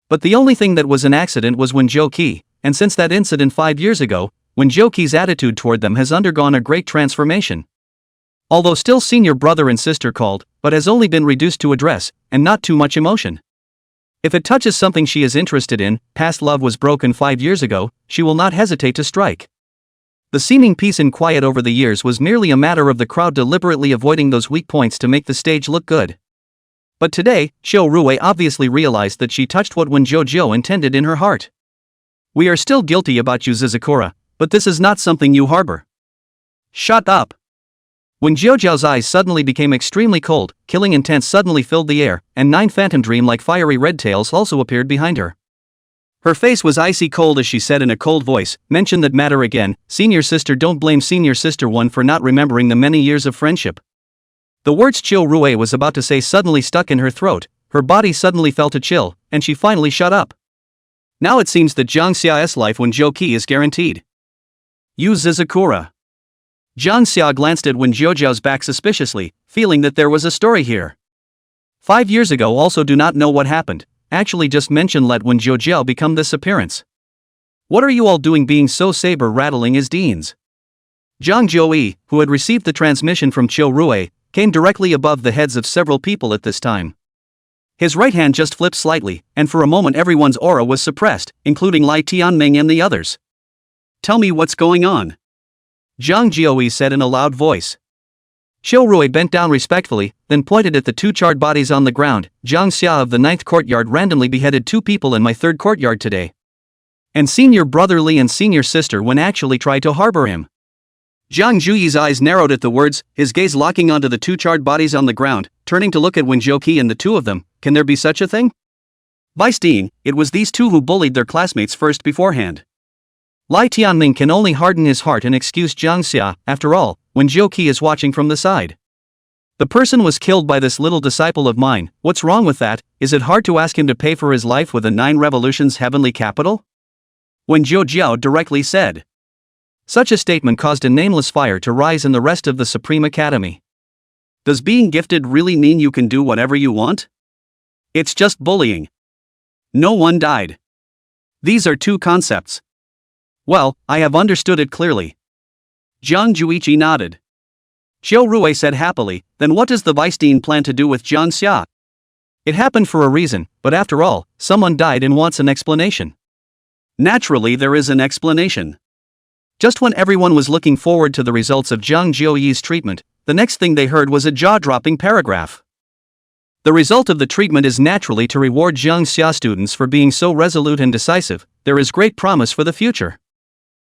But the only thing that was an accident was Wen Zhouqi, and since that incident 5 years ago, Wen Zhouqi's attitude toward them has undergone a great transformation. Although still senior brother and sister called, but has only been reduced to address, and not too much emotion. If it touches something she is interested in, past love was broken 5 years ago, she will not hesitate to strike. The seeming peace and quiet over the years was merely a matter of the crowd deliberately avoiding those weak points to make the stage look good. But today, Xiao Rui obviously realized that she touched what Wen Zhoujiao intended in her heart. We are still guilty about you, Zizakura, but this is not something you harbor. Shut up. When Jiujiao's eyes suddenly became extremely cold, killing intent suddenly filled the air, and 9 phantom dream-like fiery red tails also appeared behind her. Her face was icy cold as she said in a cold voice, mention that matter again, senior sister, don't blame senior sister one for not remembering the many years of friendship. The words Xiao Rui was about to say suddenly stuck in her throat, her body suddenly felt a chill, and she finally shut up. Now it seems that Jang Xia's life Wen Zhouqi is guaranteed. You Zizakura. Jang Xia glanced at Wen Zhoujiao's back suspiciously, feeling that there was a story here. 5 years ago also do not know what happened, actually just mention let Wen Zhoujiao become this appearance. What are you all doing being so saber-rattling as deans? Zhang Zhouyi, who had received the transmission from Xiao Rui, came directly above the heads of several people at this time. His right hand just flipped slightly, and for a moment everyone's aura was suppressed, including Lai Tianming and the others. Tell me what's going on. Zhang Jiaoyi said in a loud voice. Xiao Rui bent down respectfully, then pointed at the 2 charred bodies on the ground. Zhang Xia of the 9th courtyard randomly beheaded 2 people in my 3rd courtyard today. And senior brother Li and senior sister Wen actually tried to harbor him. Zhang Zhuyi's eyes narrowed at the words, his gaze locking onto the 2 charred bodies on the ground, turning to look at Wen Zhouqi and the 2 of them. Can there be such a thing? Vice Dean, it was these 2 who bullied their classmates first beforehand. Lai Tianming can only harden his heart and excuse Jang Xia. After all, Wen Zhouqi is watching from the side. The person was killed by this little disciple of mine. What's wrong with that? Is it hard to ask him to pay for his life with a 9 revolutions heavenly capital? Wen Zhoujiao directly said. Such a statement caused a nameless fire to rise in the rest of the Supreme Academy. Does being gifted really mean you can do whatever you want? It's just bullying. No one died. These are 2 concepts. Well, I have understood it clearly. Zhang Juichi nodded. Xiao Rui said happily, then what does the Vice Dean plan to do with Jang Xia? It happened for a reason, but after all, someone died and wants an explanation. Naturally there is an explanation. Just when everyone was looking forward to the results of Zhang Jiuyi's treatment, the next thing they heard was a jaw-dropping paragraph. The result of the treatment is naturally to reward Zhang Xia students for being so resolute and decisive. There is great promise for the future.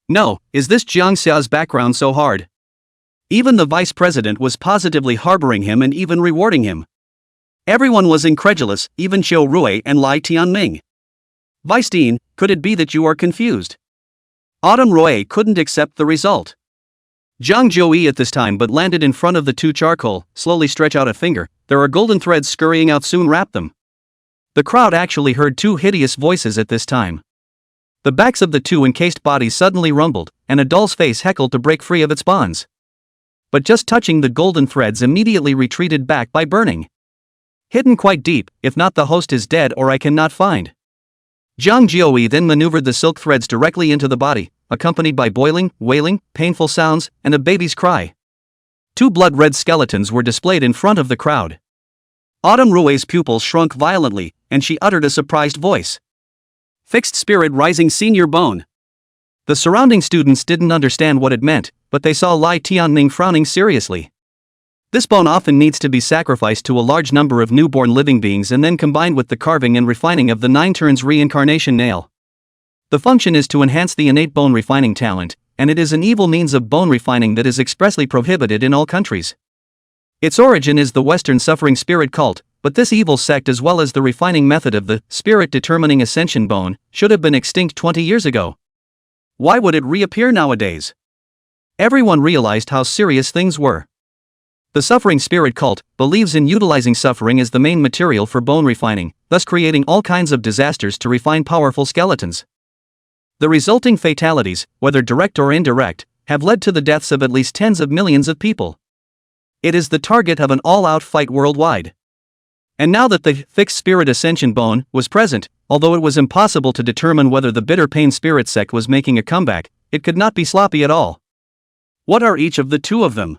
No, is this Zhang Xia's background so hard? Even the vice president was positively harboring him and even rewarding him. Everyone was incredulous, even Xiao Rui and Lai Tianming. Vice Dean, could it be that you are confused? Autumn Rui couldn't accept the result. Zhang Jiuyi at this time but landed in front of the two charcoal, slowly stretch out a finger, there are golden threads scurrying out, soon wrap them. The crowd actually heard two hideous voices at this time. The backs of the two encased bodies suddenly rumbled, and a doll's face heckled to break free of its bonds. But just touching the golden threads immediately retreated back by burning. Hidden quite deep, if not the host is dead or I cannot find. Zhang Jiuyi then maneuvered the silk threads directly into the body, accompanied by boiling, wailing, painful sounds, and a baby's cry. Two blood-red skeletons were displayed in front of the crowd. Autumn Rui's pupils shrunk violently, and she uttered a surprised voice. Fixed spirit rising senior bone. The surrounding students didn't understand what it meant, but they saw Lai Tianming frowning seriously. This bone often needs to be sacrificed to a large number of newborn living beings and then combined with the carving and refining of the 9 turns reincarnation nail. The function is to enhance the innate bone refining talent, and it is an evil means of bone refining that is expressly prohibited in all countries. Its origin is the Western suffering spirit cult, but this evil sect as well as the refining method of the spirit-determining ascension bone should have been extinct 20 years ago. Why would it reappear nowadays? Everyone realized how serious things were. The suffering spirit cult believes in utilizing suffering as the main material for bone refining, thus creating all kinds of disasters to refine powerful skeletons. The resulting fatalities, whether direct or indirect, have led to the deaths of at least tens of millions of people. It is the target of an all-out fight worldwide. And now that the fixed spirit ascension bone was present, although it was impossible to determine whether the bitter pain spirit sect was making a comeback, it could not be sloppy at all. What are each of the two of them?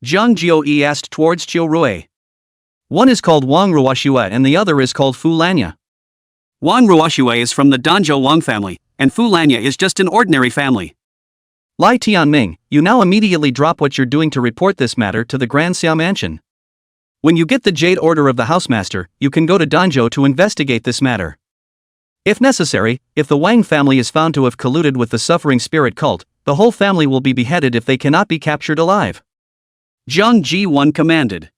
Zhang Jiuyi asked towards Xiao Rui. One is called Wang Ruoxue and the other is called Fu Lanya. Wang Ruoxue is from the Danjo Wang family, and Fu Lanya is just an ordinary family. Lai Tianming, you now immediately drop what you're doing to report this matter to the Grand Xia Mansion. When you get the Jade Order of the Housemaster, you can go to Danjo to investigate this matter. If necessary, if the Wang family is found to have colluded with the suffering spirit cult, the whole family will be beheaded if they cannot be captured alive. Zhang Ji1 commanded.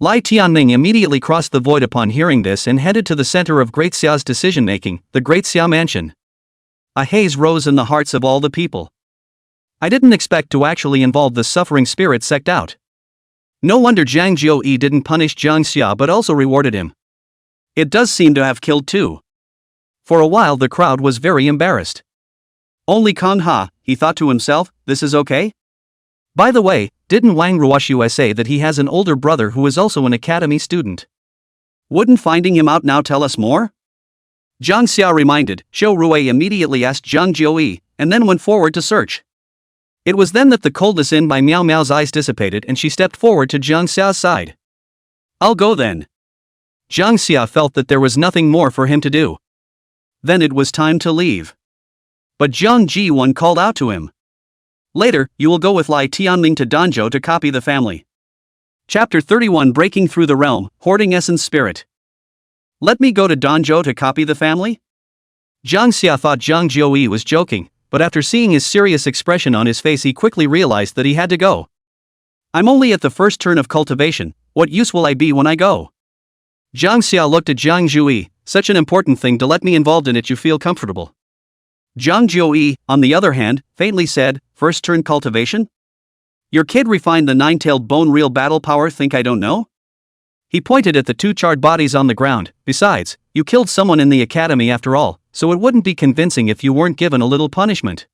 Lai Tianming immediately crossed the void upon hearing this and headed to the center of Great Xia's decision-making, the Great Xia Mansion. A haze rose in the hearts of all the people. I didn't expect to actually involve the suffering spirit sect out. No wonder Zhang Jiuyi didn't punish Zhang Xia but also rewarded him. It does seem to have killed too. For a while the crowd was very embarrassed. Only Kong Ha, he thought to himself, this is okay? By the way, didn't Wang Ruoxue say that he has an older brother who is also an academy student? Wouldn't finding him out now tell us more? Jang Xia reminded. Xiao Rui immediately asked Zhang Jiuyi, and then went forward to search. It was then that the coldness in by Miao Miao's eyes dissipated and she stepped forward to Zhang Xia's side. I'll go then. Zhang Xia felt that there was nothing more for him to do. Then it was time to leave. But Zhang Ji1 called out to him. Later, you will go with Lai Tianming to Danjo to copy the family. Chapter 31 Breaking Through the Realm, Hoarding Essence Spirit. Let me go to Danjo to copy the family? Zhang Xia thought Zhang Jiuyi was joking, but after seeing his serious expression on his face he quickly realized that he had to go. I'm only at the first turn of cultivation, what use will I be when I go? Zhang Xia looked at Zhang Jiuyi, such an important thing to let me involved in it, you feel comfortable. Zhang Jiuyi, on the other hand, faintly said, first turn cultivation? Your kid refined the 9-tailed bone, real battle power, think I don't know? He pointed at the 2 charred bodies on the ground. Besides, you killed someone in the academy after all, so it wouldn't be convincing if you weren't given a little punishment.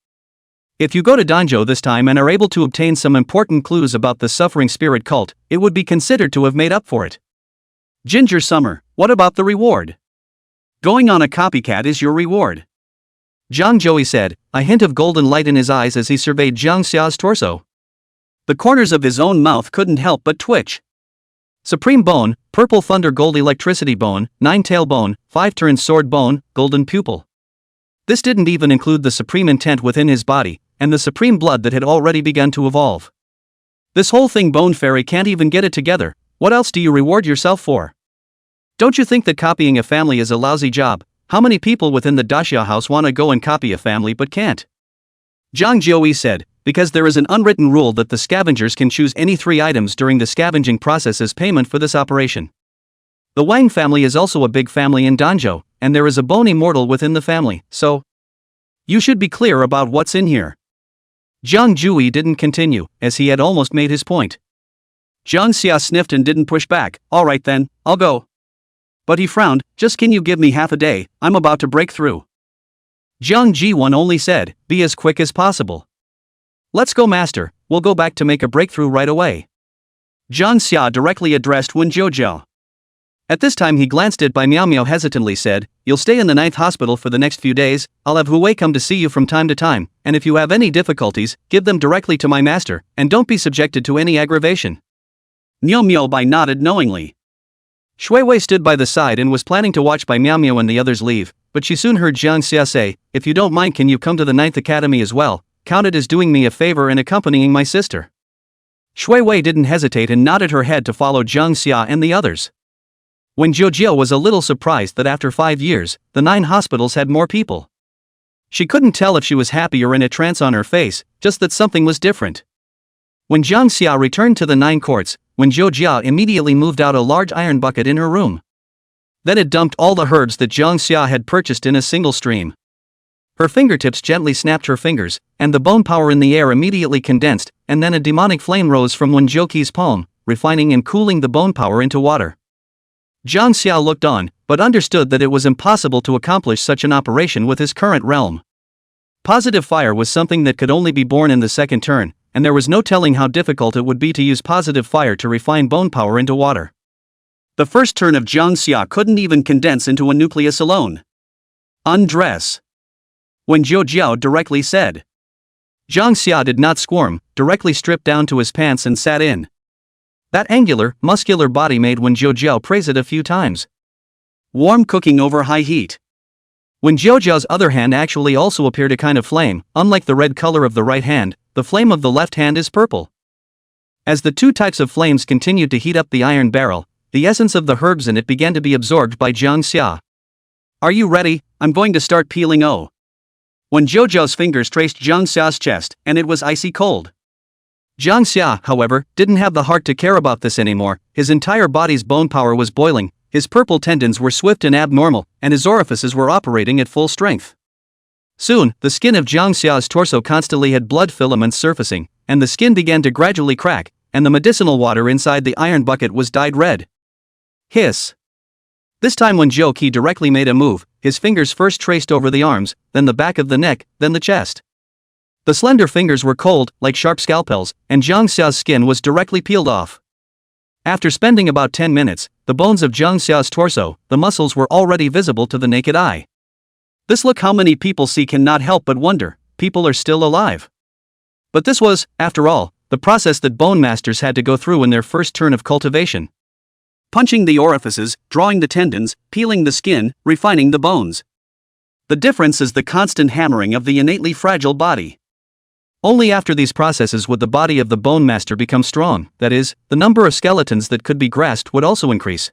If you go to Danjo this time and are able to obtain some important clues about the suffering spirit cult, it would be considered to have made up for it. Ginger Summer, what about the reward? Going on a copycat is your reward. Zhang Jiuyi said, a hint of golden light in his eyes as he surveyed Zhang Xia's torso. The corners of his own mouth couldn't help but twitch. Supreme Bone, Purple Thunder Gold Electricity Bone, Nine-Tail Bone, Five-Turn Sword Bone, Golden Pupil. This didn't even include the supreme intent within his body, and the supreme blood that had already begun to evolve. This whole thing Bone Fairy can't even get it together. What else do you reward yourself for? Don't you think that copying a family is a lousy job? How many people within the Daxia house want to go and copy a family but can't? Jang Xia said, because there is an unwritten rule that the scavengers can choose any 3 items during the scavenging process as payment for this operation. The Wang family is also a big family in Danjo, and there is a bone immortal within the family, so you should be clear about what's in here. Jang Xia didn't continue, as he had almost made his point. Jang Xia sniffed and didn't push back. Alright then, I'll go. But he frowned. Just can you give me half a day, I'm about to break through. Jang Ji-won only said, be as quick as possible. Let's go master, we'll go back to make a breakthrough right away. Jang Xia directly addressed Wen Jiao. At this time he glanced at Bai Miao Miao hesitantly said, you'll stay in the 9th hospital for the next few days, I'll have Hu Wei come to see you from time to time, and if you have any difficulties, give them directly to my master, and don't be subjected to any aggravation. Miao Miao Bai nodded knowingly. Shui Wei stood by the side and was planning to watch Bai Miao Miao and the others leave, but she soon heard Jang Xia say, if you don't mind can you come to the 9th academy as well, count it as doing me a favor and accompanying my sister. Shui Wei didn't hesitate and nodded her head to follow Jang Xia and the others. When Jiao was a little surprised that after 5 years, the 9 hospitals had more people. She couldn't tell if she was happy or in a trance on her face, just that something was different. When Jang Xia returned to the 9 courts, when Jiao immediately moved out a large iron bucket in her room. Then it dumped all the herbs that Jang Xia had purchased in a single stream. Her fingertips gently snapped her fingers, and the bone power in the air immediately condensed, and then a demonic flame rose from Wen Jiao's palm, refining and cooling the bone power into water. Jang Xia looked on, but understood that it was impossible to accomplish such an operation with his current realm. Positive fire was something that could only be born in the 2nd turn, and there was no telling how difficult it would be to use positive fire to refine bone power into water. The 1st turn of Jang Xia couldn't even condense into a nucleus alone. Undress. When Jiao directly said. Jang Xia did not squirm, directly stripped down to his pants and sat in. That angular, muscular body made Wen Jiao praise it a few times. Warm cooking over high heat. When Jiao's other hand actually also appeared a kind of flame, unlike the red color of the right hand, the flame of the left hand is purple. As the 2 types of flames continued to heat up the iron barrel, the essence of the herbs in it began to be absorbed by Jang Xia. Are you ready? I'm going to start peeling. When Jiao's fingers traced Jang Xia's chest, and it was icy cold. Jang Xia, however, didn't have the heart to care about this anymore. His entire body's bone power was boiling, his purple tendons were swift and abnormal, and his orifices were operating at full strength. Soon, the skin of Jang Xia's torso constantly had blood filaments surfacing, and the skin began to gradually crack, and the medicinal water inside the iron bucket was dyed red. Hiss. This time when Jiao directly made a move, his fingers first traced over the arms, then the back of the neck, then the chest. The slender fingers were cold, like sharp scalpels, and Jang Xia's skin was directly peeled off. After spending about 10 minutes, the bones of Jang Xia's torso, the muscles were already visible to the naked eye. This look how many people see cannot help but wonder, people are still alive. But this was, after all, the process that bone masters had to go through in their 1st turn of cultivation. Punching the orifices, drawing the tendons, peeling the skin, refining the bones. The difference is the constant hammering of the innately fragile body. Only after these processes would the body of the bone master become strong, that is, the number of skeletons that could be grasped would also increase.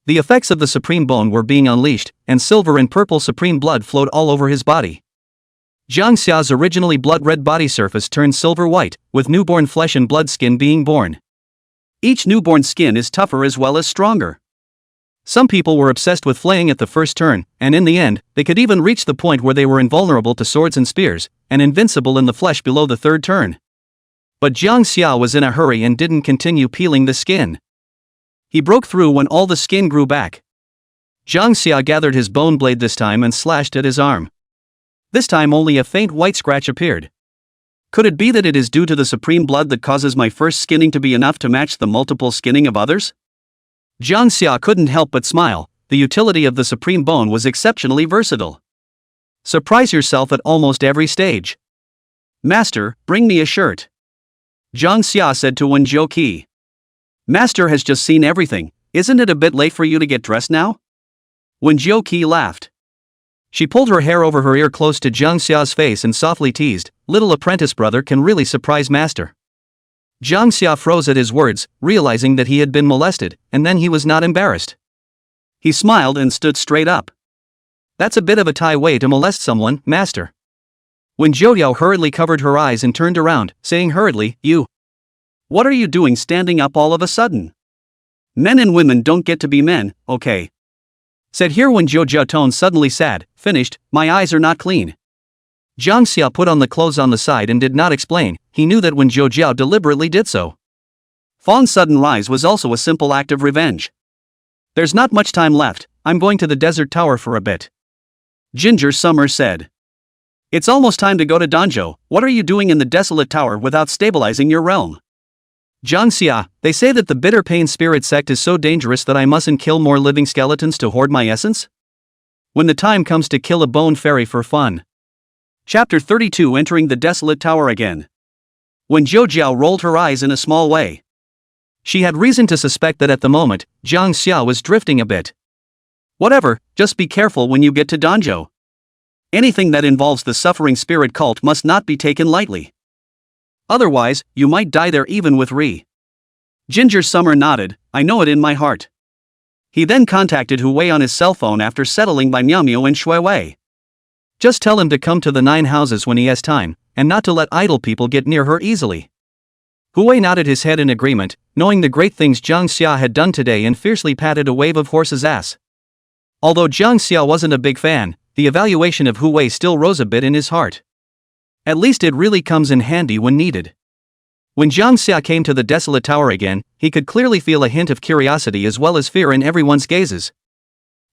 The effects of the supreme bone were being unleashed, and silver and purple supreme blood flowed all over his body. Jang Xia's originally blood-red body surface turned silver-white, with newborn flesh and blood skin being born. Each newborn skin is tougher as well as stronger. Some people were obsessed with flaying at the 1st turn, and in the end, they could even reach the point where they were invulnerable to swords and spears, and invincible in the flesh below the 3rd turn. But Jang Xia was in a hurry and didn't continue peeling the skin. He broke through when all the skin grew back. Jang Xia gathered his bone blade this time and slashed at his arm. This time only a faint white scratch appeared. Could it be that it is due to the supreme blood that causes my first skinning to be enough to match the multiple skinning of others? Jang Xia couldn't help but smile. The utility of the supreme bone was exceptionally versatile. Surprise yourself at almost every stage. Master, bring me a shirt. Jang Xia said to Wen Zhouqi. Master has just seen everything, isn't it a bit late for you to get dressed now? Wen Zhouqi laughed. She pulled her hair over her ear close to Jang Xia's face and softly teased, little apprentice brother can really surprise master. Jang Xia froze at his words, realizing that he had been molested, and then he was not embarrassed. He smiled and stood straight up. That's a bit of a Thai way to molest someone, master. When Zhoudiao hurriedly covered her eyes and turned around, saying hurriedly, You. What are you doing standing up all of a sudden? Men and women don't get to be men, okay? Said here when Zhoudiao tone suddenly sad, finished, my eyes are not clean. Jang Xia put on the clothes on the side and did not explain, he knew that when Zhoudiao deliberately did so. Fawn's sudden rise was also a simple act of revenge. There's not much time left, I'm going to the desert tower for a bit. Ginger Summer said. It's almost time to go to Danjo, what are you doing in the Desolate Tower without stabilizing your realm? Jang Xia, they say that the bitter pain spirit sect is so dangerous that I mustn't kill more living skeletons to hoard my essence? When the time comes to kill a bone fairy for fun. Chapter 32 Entering the Desolate Tower again. When Zhoudiao rolled her eyes in a small way. She had reason to suspect that at the moment, Jang Xia was drifting a bit. Whatever, just be careful when you get to Danjo. Anything that involves the suffering spirit cult must not be taken lightly. Otherwise, you might die there even with Ginger Summer nodded, I know it in my heart. He then contacted Hu Wei on his cell phone after settling by Miao Miao and Shui Wei. Just tell him to come to the 9 houses when he has time, and not to let idle people get near her easily. Hu Wei nodded his head in agreement, knowing the great things Jang Xia had done today and fiercely patted a wave of horse's ass. Although Jang Xia wasn't a big fan, the evaluation of Hu Wei still rose a bit in his heart. At least it really comes in handy when needed. When Jang Xia came to the Desolate Tower again, he could clearly feel a hint of curiosity as well as fear in everyone's gazes.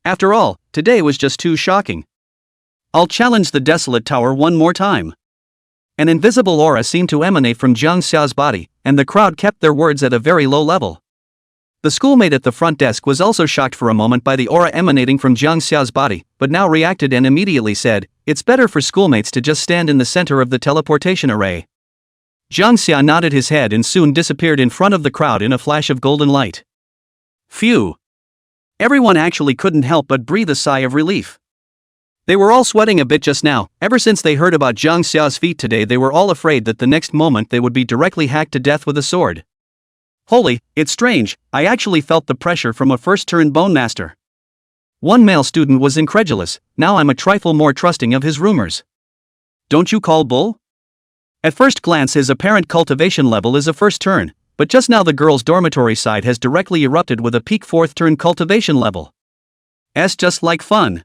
After all, today was just too shocking. I'll challenge the Desolate Tower one more time. An invisible aura seemed to emanate from Jang Xia's body, and the crowd kept their words at a very low level. The schoolmate at the front desk was also shocked for a moment by the aura emanating from Jang Xia's body, but now reacted and immediately said, it's better for schoolmates to just stand in the center of the teleportation array. Jang Xia nodded his head and soon disappeared in front of the crowd in a flash of golden light. Phew! Everyone actually couldn't help but breathe a sigh of relief. They were all sweating a bit just now. Ever since they heard about Jang Xia's feat today, they were all afraid that the next moment they would be directly hacked to death with a sword. Holy, it's strange, I actually felt the pressure from a first-turn bone master. One male student was incredulous, now I'm a trifle more trusting of his rumors. Don't you call bull? At first glance his apparent cultivation level is a first turn, but just now the girls' dormitory side has directly erupted with a peak 4th turn cultivation level. It's just like fun.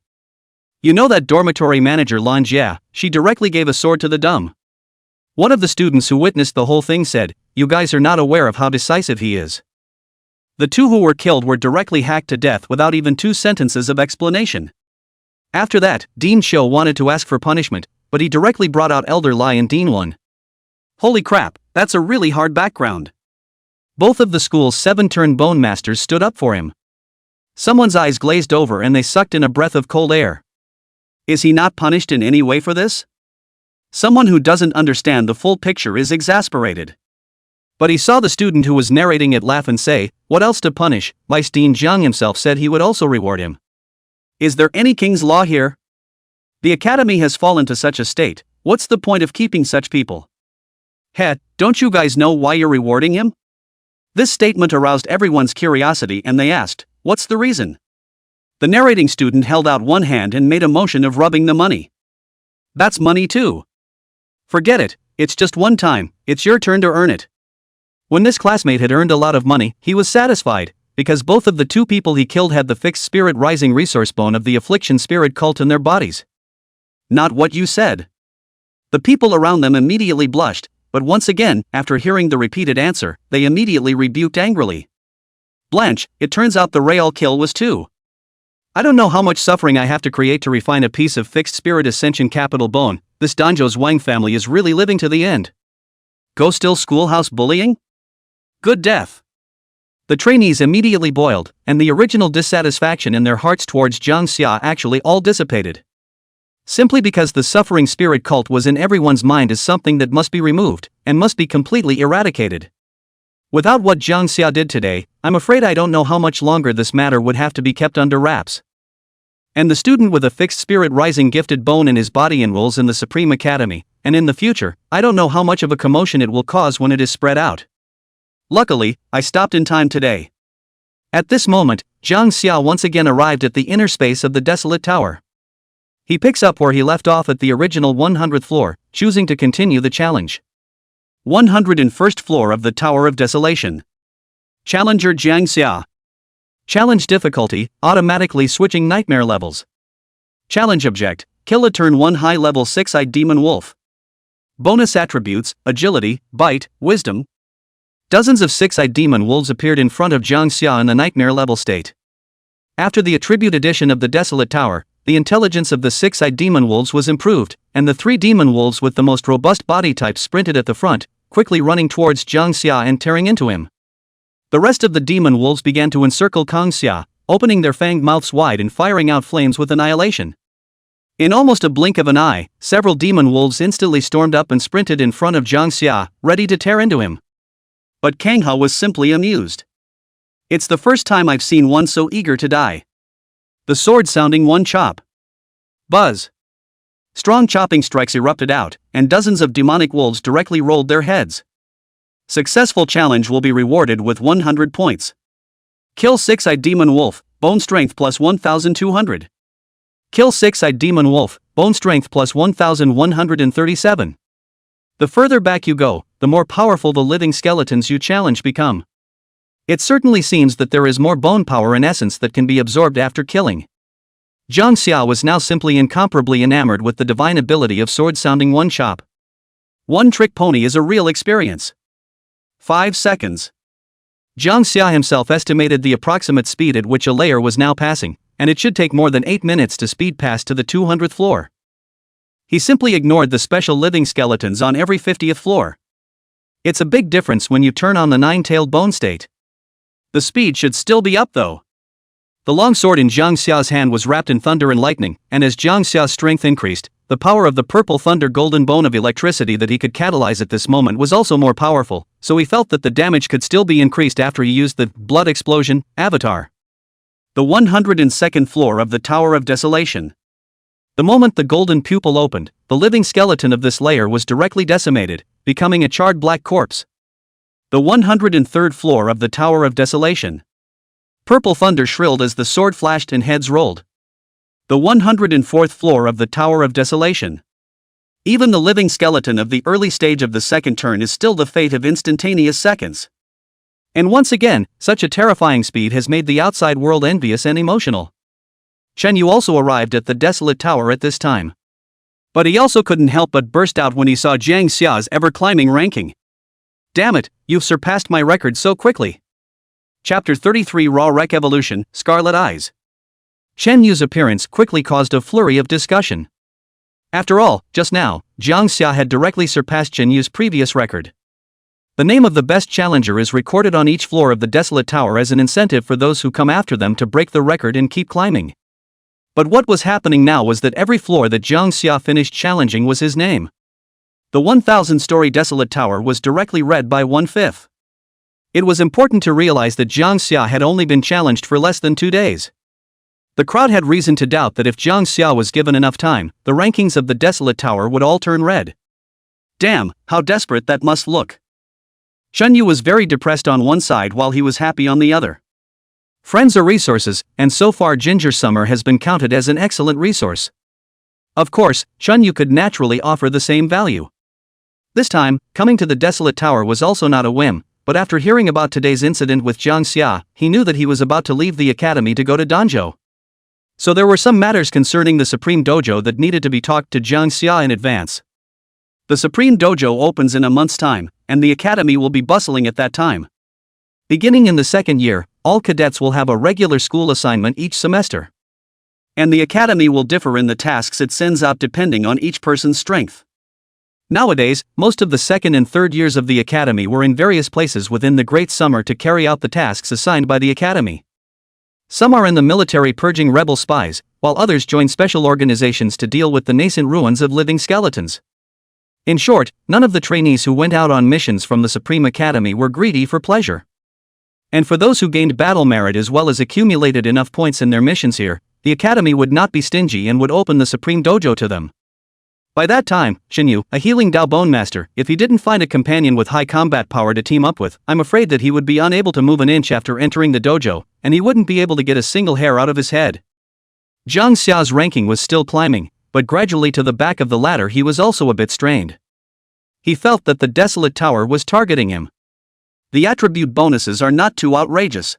You know that dormitory manager Lan Jia, she directly gave a sword to the dumb. One of the students who witnessed the whole thing said, you guys are not aware of how decisive he is. The 2 who were killed were directly hacked to death without even 2 sentences of explanation. After that, Dean Shou wanted to ask for punishment, but he directly brought out Elder Lai and Dean Wan. Holy crap, that's a really hard background. Both of the school's 7-turn bone masters stood up for him. Someone's eyes glazed over and they sucked in a breath of cold air. Is he not punished in any way for this? Someone who doesn't understand the full picture is exasperated. But he saw the student who was narrating it laugh and say, what else to punish? Vice Dean Zhang himself said he would also reward him. Is there any king's law here? The academy has fallen to such a state, what's the point of keeping such people? Don't you guys know why you're rewarding him? This statement aroused everyone's curiosity and they asked, what's the reason? The narrating student held out one hand and made a motion of rubbing the money. That's money too. Forget it, it's just one time, it's your turn to earn it. When this classmate had earned a lot of money, he was satisfied, because both of the 2 people he killed had the fixed spirit rising resource bone of the affliction spirit cult in their bodies. Not what you said. The people around them immediately blushed, but once again, after hearing the repeated answer, they immediately rebuked angrily. Blanche, it turns out the real kill was 2. I don't know how much suffering I have to create to refine a piece of fixed spirit ascension capital bone, this Danjo's Wang family is really living to the end. Go still schoolhouse bullying? Good death. The trainees immediately boiled, and the original dissatisfaction in their hearts towards Jang Xia actually all dissipated. Simply because the suffering spirit cult was in everyone's mind as something that must be removed, and must be completely eradicated. Without what Jang Xia did today, I'm afraid I don't know how much longer this matter would have to be kept under wraps. And the student with a fixed spirit rising gifted bone in his body enrolls in the Supreme Academy, and in the future, I don't know how much of a commotion it will cause when it is spread out. Luckily, I stopped in time today. At this moment, Jang Xia once again arrived at the inner space of the Desolate Tower. He picks up where he left off at the original 100th floor, choosing to continue the challenge. 101st floor of the Tower of Desolation. Challenger Jang Xia. Challenge difficulty, automatically switching nightmare levels. Challenge object, kill a turn 1 high level 6-eyed demon wolf. Bonus attributes, agility, bite, wisdom. Dozens of 6-eyed demon wolves appeared in front of Jang Xia in the nightmare level state. After the attribute addition of the Desolate Tower, the intelligence of the 6-eyed demon wolves was improved, and the 3 demon wolves with the most robust body types sprinted at the front, quickly running towards Jang Xia and tearing into him. The rest of the demon wolves began to encircle Jang Xia, opening their fanged mouths wide and firing out flames with annihilation. In almost a blink of an eye, several demon wolves instantly stormed up and sprinted in front of Jang Xia, ready to tear into him. But Kang He was simply amused. It's the first time I've seen one so eager to die. The sword-sounding one chop. Buzz. Strong chopping strikes erupted out, and dozens of demonic wolves directly rolled their heads. Successful challenge will be rewarded with 100 points. Kill 6-eyed demon wolf, bone strength plus 1200. Kill 6-eyed demon wolf, bone strength plus 1137. The further back you go, the more powerful the living skeletons you challenge become. It certainly seems that there is more bone power in essence that can be absorbed after killing. Jang Xia was now simply incomparably enamored with the divine ability of sword-sounding one chop. One trick pony is a real experience. 5 seconds. Jang Xia himself estimated the approximate speed at which a layer was now passing, and it should take more than 8 minutes to speed past to the 200th floor. He simply ignored the special living skeletons on every 50th floor. It's a big difference when you turn on the 9-tailed bone state. The speed should still be up though. The long sword in Jang Xia's hand was wrapped in thunder and lightning, and as Jang Xia's strength increased, the power of the purple thunder golden bone of electricity that he could catalyze at this moment was also more powerful, so he felt that the damage could still be increased after he used the blood explosion avatar. The 102nd floor of the Tower of Desolation. The moment the golden pupil opened, the living skeleton of this layer was directly decimated, becoming a charred black corpse. The 103rd floor of the Tower of Desolation. Purple thunder shrilled as the sword flashed and heads rolled. The 104th floor of the Tower of Desolation. Even the living skeleton of the early stage of the second turn is still the fate of instantaneous seconds. And once again, such a terrifying speed has made the outside world envious and emotional. Chen Yu also arrived at the Desolate Tower at this time. But he also couldn't help but burst out when he saw Jang Xia's ever-climbing ranking. Damn it, you've surpassed my record so quickly. Chapter 33 Raw Rec Evolution, Scarlet Eyes. Chen Yu's appearance quickly caused a flurry of discussion. After all, just now, Jang Xia had directly surpassed Chen Yu's previous record. The name of the best challenger is recorded on each floor of the Desolate Tower as an incentive for those who come after them to break the record and keep climbing. But what was happening now was that every floor that Jang Xia finished challenging was his name. The 1,000-story Desolate Tower was directly read by 1/5. It was important to realize that Jang Xia had only been challenged for less than 2 days. The crowd had reason to doubt that if Jang Xia was given enough time, the rankings of the Desolate Tower would all turn red. Damn, how desperate that must look. Chen Yu was very depressed on one side while he was happy on the other. Friends are resources, and so far Ginger Summer has been counted as an excellent resource. Of course, Chen Yu could naturally offer the same value. This time, coming to the Desolate Tower was also not a whim, but after hearing about today's incident with Jang Xia, he knew that he was about to leave the academy to go to Danjo. So there were some matters concerning the Supreme Dojo that needed to be talked to Jang Xia in advance. The Supreme Dojo opens in a month's time, and the academy will be bustling at that time. Beginning in the second year, all cadets will have a regular school assignment each semester. And the academy will differ in the tasks it sends out depending on each person's strength. Nowadays, most of the second and third years of the academy were in various places within the Great Summer to carry out the tasks assigned by the academy. Some are in the military purging rebel spies, while others join special organizations to deal with the nascent ruins of living skeletons. In short, none of the trainees who went out on missions from the Supreme Academy were greedy for pleasure. And for those who gained battle merit as well as accumulated enough points in their missions here, the Academy would not be stingy and would open the Supreme Dojo to them. By that time, Shinyu, a healing Dao Bone Master, if he didn't find a companion with high combat power to team up with, I'm afraid that he would be unable to move an inch after entering the dojo, and he wouldn't be able to get a single hair out of his head. Jang Xia's ranking was still climbing, but gradually to the back of the ladder he was also a bit strained. He felt that the Desolate Tower was targeting him. The attribute bonuses are not too outrageous.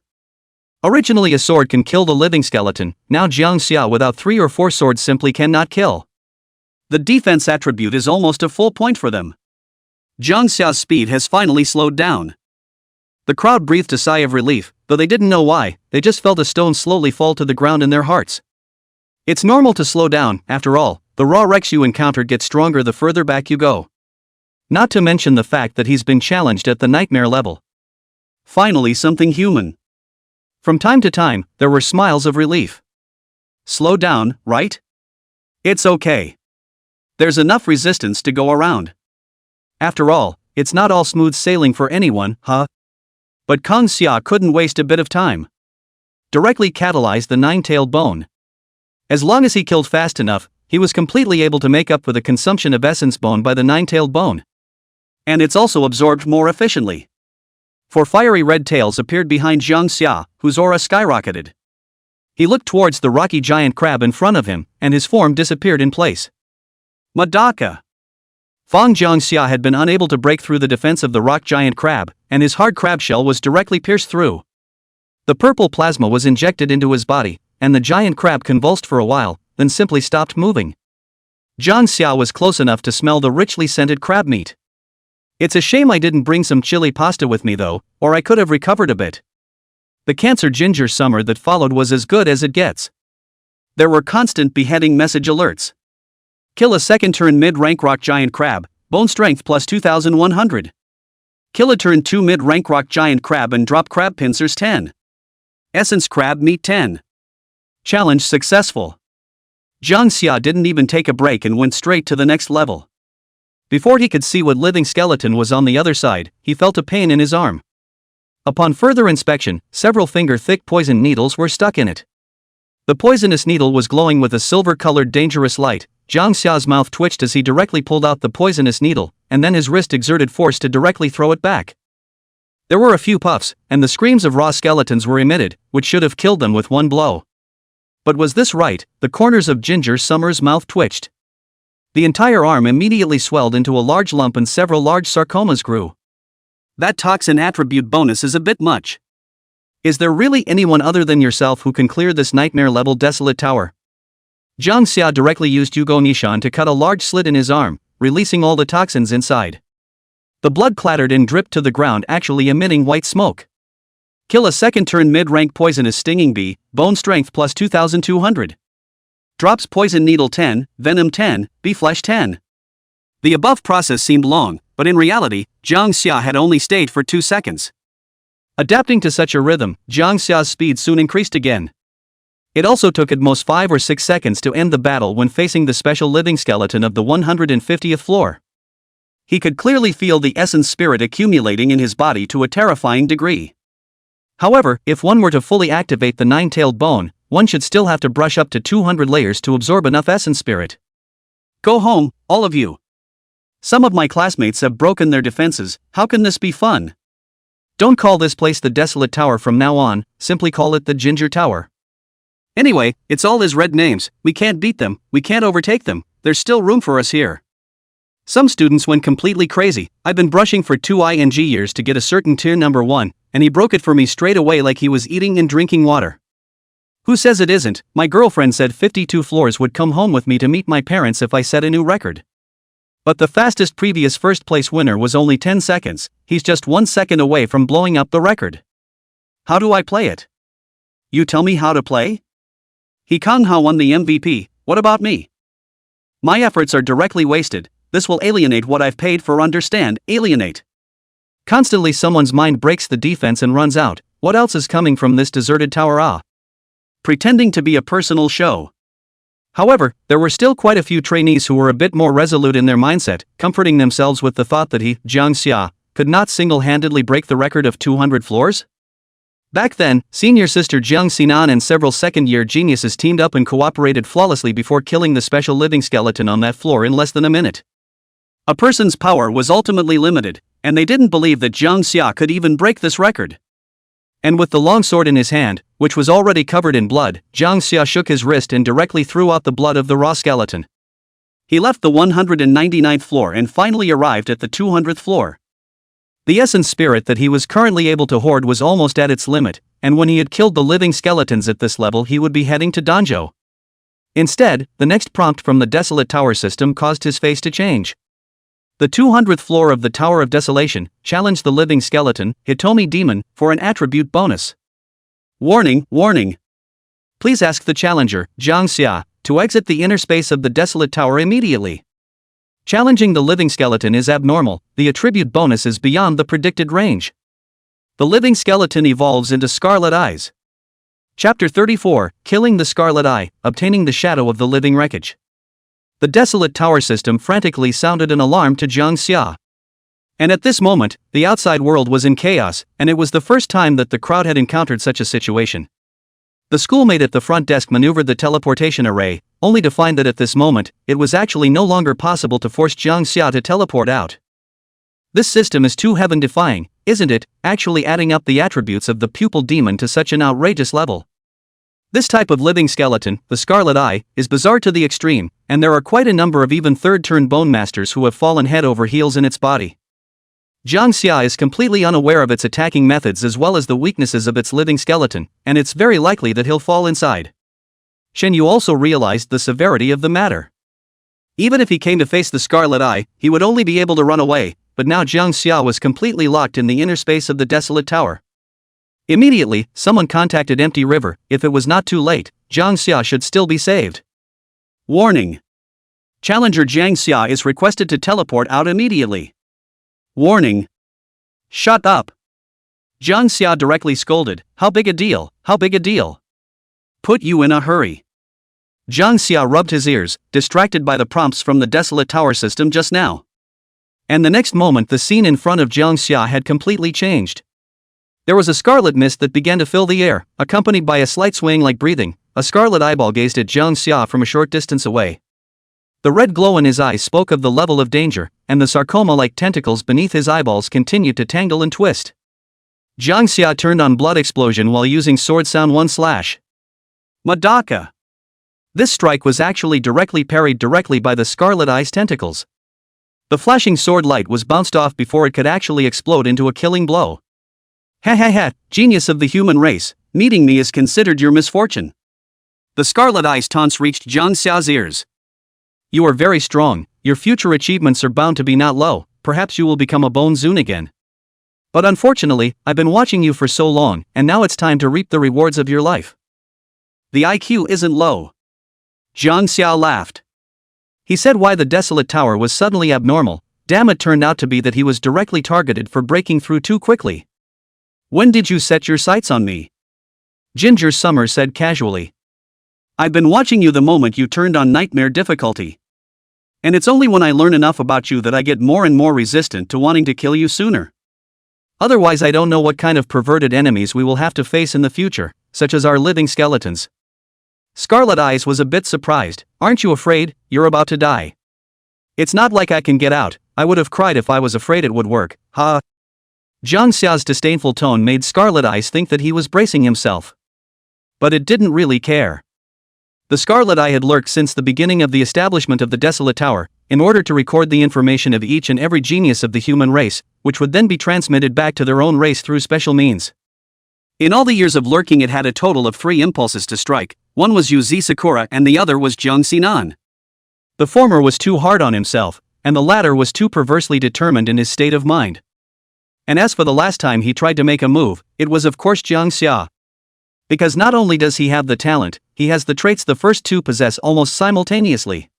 Originally a sword can kill the living skeleton, now Jang Xia without 3 or 4 swords simply cannot kill. The defense attribute is almost a full point for them. Jang Xia's speed has finally slowed down. The crowd breathed a sigh of relief, though they didn't know why, they just felt a stone slowly fall to the ground in their hearts. It's normal to slow down, after all, the raw wrecks you encounter get stronger the further back you go. Not to mention the fact that he's been challenged at the nightmare level. Finally something human. From time to time, there were smiles of relief. Slow down, right? It's okay. There's enough resistance to go around. After all, it's not all smooth sailing for anyone, huh? But Kang Xia couldn't waste a bit of time. Directly catalyzed the nine-tailed bone. As long as he killed fast enough, he was completely able to make up for the consumption of essence bone by the nine-tailed bone. And it's also absorbed more efficiently. 4 fiery red tails appeared behind Jang Xia, whose aura skyrocketed. He looked towards the rocky giant crab in front of him, and his form disappeared in place. Madaka! Jang Xia had been unable to break through the defense of the rock giant crab, and his hard crab shell was directly pierced through. The purple plasma was injected into his body, and the giant crab convulsed for a while, then simply stopped moving. Jang Xia was close enough to smell the richly scented crab meat. It's a shame I didn't bring some chili pasta with me though, or I could have recovered a bit. The cancer ginger summer that followed was as good as it gets. There were constant beheading message alerts. Kill a second turn mid-rank rock giant crab, bone strength plus 2100. Kill a turn 2 mid-rank rock giant crab and drop crab pincers 10. Essence crab meat 10. Challenge successful. Jang Xia didn't even take a break and went straight to the next level. Before he could see what living skeleton was on the other side, he felt a pain in his arm. Upon further inspection, several finger-thick poison needles were stuck in it. The poisonous needle was glowing with a silver-colored dangerous light. Jang Xia's mouth twitched as he directly pulled out the poisonous needle, and then his wrist exerted force to directly throw it back. There were a few puffs, and the screams of raw skeletons were emitted, which should have killed them with one blow. But was this right? The corners of Ginger Summer's mouth twitched. The entire arm immediately swelled into a large lump and several large sarcomas grew. That toxin attribute bonus is a bit much. Is there really anyone other than yourself who can clear this nightmare-level Desolate Tower? Jang Xia directly used Yugo Nishan to cut a large slit in his arm, releasing all the toxins inside. The blood clattered and dripped to the ground, actually emitting white smoke. Kill a second turn mid-rank poisonous stinging bee, bone strength plus 2200. Drops poison needle 10, venom 10, bee flesh 10. The above process seemed long, but in reality, Jang Xia had only stayed for 2 seconds. Adapting to such a rhythm, Jang Xia's speed soon increased again. It also took at most 5 or 6 seconds to end the battle when facing the special living skeleton of the 150th floor. He could clearly feel the essence spirit accumulating in his body to a terrifying degree. However, if one were to fully activate the nine-tailed bone, one should still have to brush up to 200 layers to absorb enough essence spirit. Go home, all of you. Some of my classmates have broken their defenses. How can this be fun? Don't call this place the Desolate Tower from now on, simply call it the Ginger Tower. Anyway, it's all his red names, we can't beat them, we can't overtake them, there's still room for us here. Some students went completely crazy. I've been brushing for 2 ing years to get a certain tier number 1, and he broke it for me straight away like he was eating and drinking water. Who says it isn't? My girlfriend said 52 floors would come home with me to meet my parents if I set a new record. But the fastest previous first place winner was only 10 seconds, he's just 1 second away from blowing up the record. How do I play it? You tell me how to play? He Kangha won the MVP, what about me? My efforts are directly wasted, this will alienate what I've paid for. Understand, alienate. Constantly someone's mind breaks the defense and runs out. What else is coming from this deserted tower? Pretending to be a personal show. However, there were still quite a few trainees who were a bit more resolute in their mindset, comforting themselves with the thought that he, Jang Xia, could not single-handedly break the record of 200 floors? Back then, senior sister Jang Xia and several second-year geniuses teamed up and cooperated flawlessly before killing the special living skeleton on that floor in less than a minute. A person's power was ultimately limited, and they didn't believe that Jang Xia could even break this record. And with the long sword in his hand, which was already covered in blood, Jang Xia shook his wrist and directly threw out the blood of the raw skeleton. He left the 199th floor and finally arrived at the 200th floor. The essence spirit that he was currently able to hoard was almost at its limit, and when he had killed the living skeletons at this level he would be heading to Danjo. Instead, the next prompt from the Desolate Tower system caused his face to change. The 200th floor of the Tower of Desolation challenged the living skeleton, Hitomi Demon, for an attribute bonus. Warning, warning. Please ask the challenger, Jang Xia, to exit the inner space of the Desolate Tower immediately. Challenging the living skeleton is abnormal, the attribute bonus is beyond the predicted range. The living skeleton evolves into Scarlet Eyes. Chapter 34, Killing the Scarlet Eye, Obtaining the Shadow of the Living Wreckage. The Desolate Tower system frantically sounded an alarm to Jang Xia. And at this moment, the outside world was in chaos, and it was the first time that the crowd had encountered such a situation. The schoolmate at the front desk maneuvered the teleportation array, only to find that at this moment, it was actually no longer possible to force Jang Xia to teleport out. This system is too heaven-defying, isn't it, actually adding up the attributes of the pupil demon to such an outrageous level. This type of living skeleton, the Scarlet Eye, is bizarre to the extreme, and there are quite a number of even third-turn bone masters who have fallen head over heels in its body. Jang Xia is completely unaware of its attacking methods as well as the weaknesses of its living skeleton, and it's very likely that he'll fall inside. Shen Yu also realized the severity of the matter. Even if he came to face the Scarlet Eye, he would only be able to run away, but now Jang Xia was completely locked in the inner space of the Desolate Tower. Immediately, someone contacted Empty River. If it was not too late, Jang Xia should still be saved. Warning. Challenger Jang Xia is requested to teleport out immediately. Warning. Shut up. Jang Xia directly scolded, how big a deal, how big a deal? Put you in a hurry. Jang Xia rubbed his ears, distracted by the prompts from the Desolate Tower system just now. And the next moment the scene in front of Jang Xia had completely changed. There was a scarlet mist that began to fill the air, accompanied by a slight swaying like breathing. A scarlet eyeball gazed at Jang Xia from a short distance away. The red glow in his eyes spoke of the level of danger, and the sarcoma-like tentacles beneath his eyeballs continued to tangle and twist. Jang Xia turned on Blood Explosion while using Sword Sound 1 slash. Madaka! This strike was actually directly parried directly by the Scarlet Eye's tentacles. The flashing sword light was bounced off before it could actually explode into a killing blow. Ha ha ha, genius of the human race, meeting me is considered your misfortune. The Scarlet Eye's taunts reached Jang Xia's ears. You are very strong, your future achievements are bound to be not low, perhaps you will become a Bone Zoon again. But unfortunately, I've been watching you for so long, and now it's time to reap the rewards of your life. The IQ isn't low. Jang Xia laughed. He said why the Desolate Tower was suddenly abnormal. Damn, it turned out to be that he was directly targeted for breaking through too quickly. When did you set your sights on me? Ginger Summer said casually. I've been watching you the moment you turned on nightmare difficulty. And it's only when I learn enough about you that I get more and more resistant to wanting to kill you sooner. Otherwise I don't know what kind of perverted enemies we will have to face in the future, such as our living skeletons. Scarlet Eyes was a bit surprised. Aren't you afraid? You're about to die. It's not like I can get out. I would have cried if I was afraid it would work. Ha! Jang Xia's disdainful tone made Scarlet Eyes think that he was bracing himself. But it didn't really care. The Scarlet Eye had lurked since the beginning of the establishment of the Desolate Tower, in order to record the information of each and every genius of the human race, which would then be transmitted back to their own race through special means. In all the years of lurking it had a total of 3 impulses to strike. One was Yuzi Sakura and the other was Jang Xinan. The former was too hard on himself, and the latter was too perversely determined in his state of mind. And as for the last time he tried to make a move, it was of course Jang Xia. Because not only does he have the talent, he has the traits the first two possess almost simultaneously.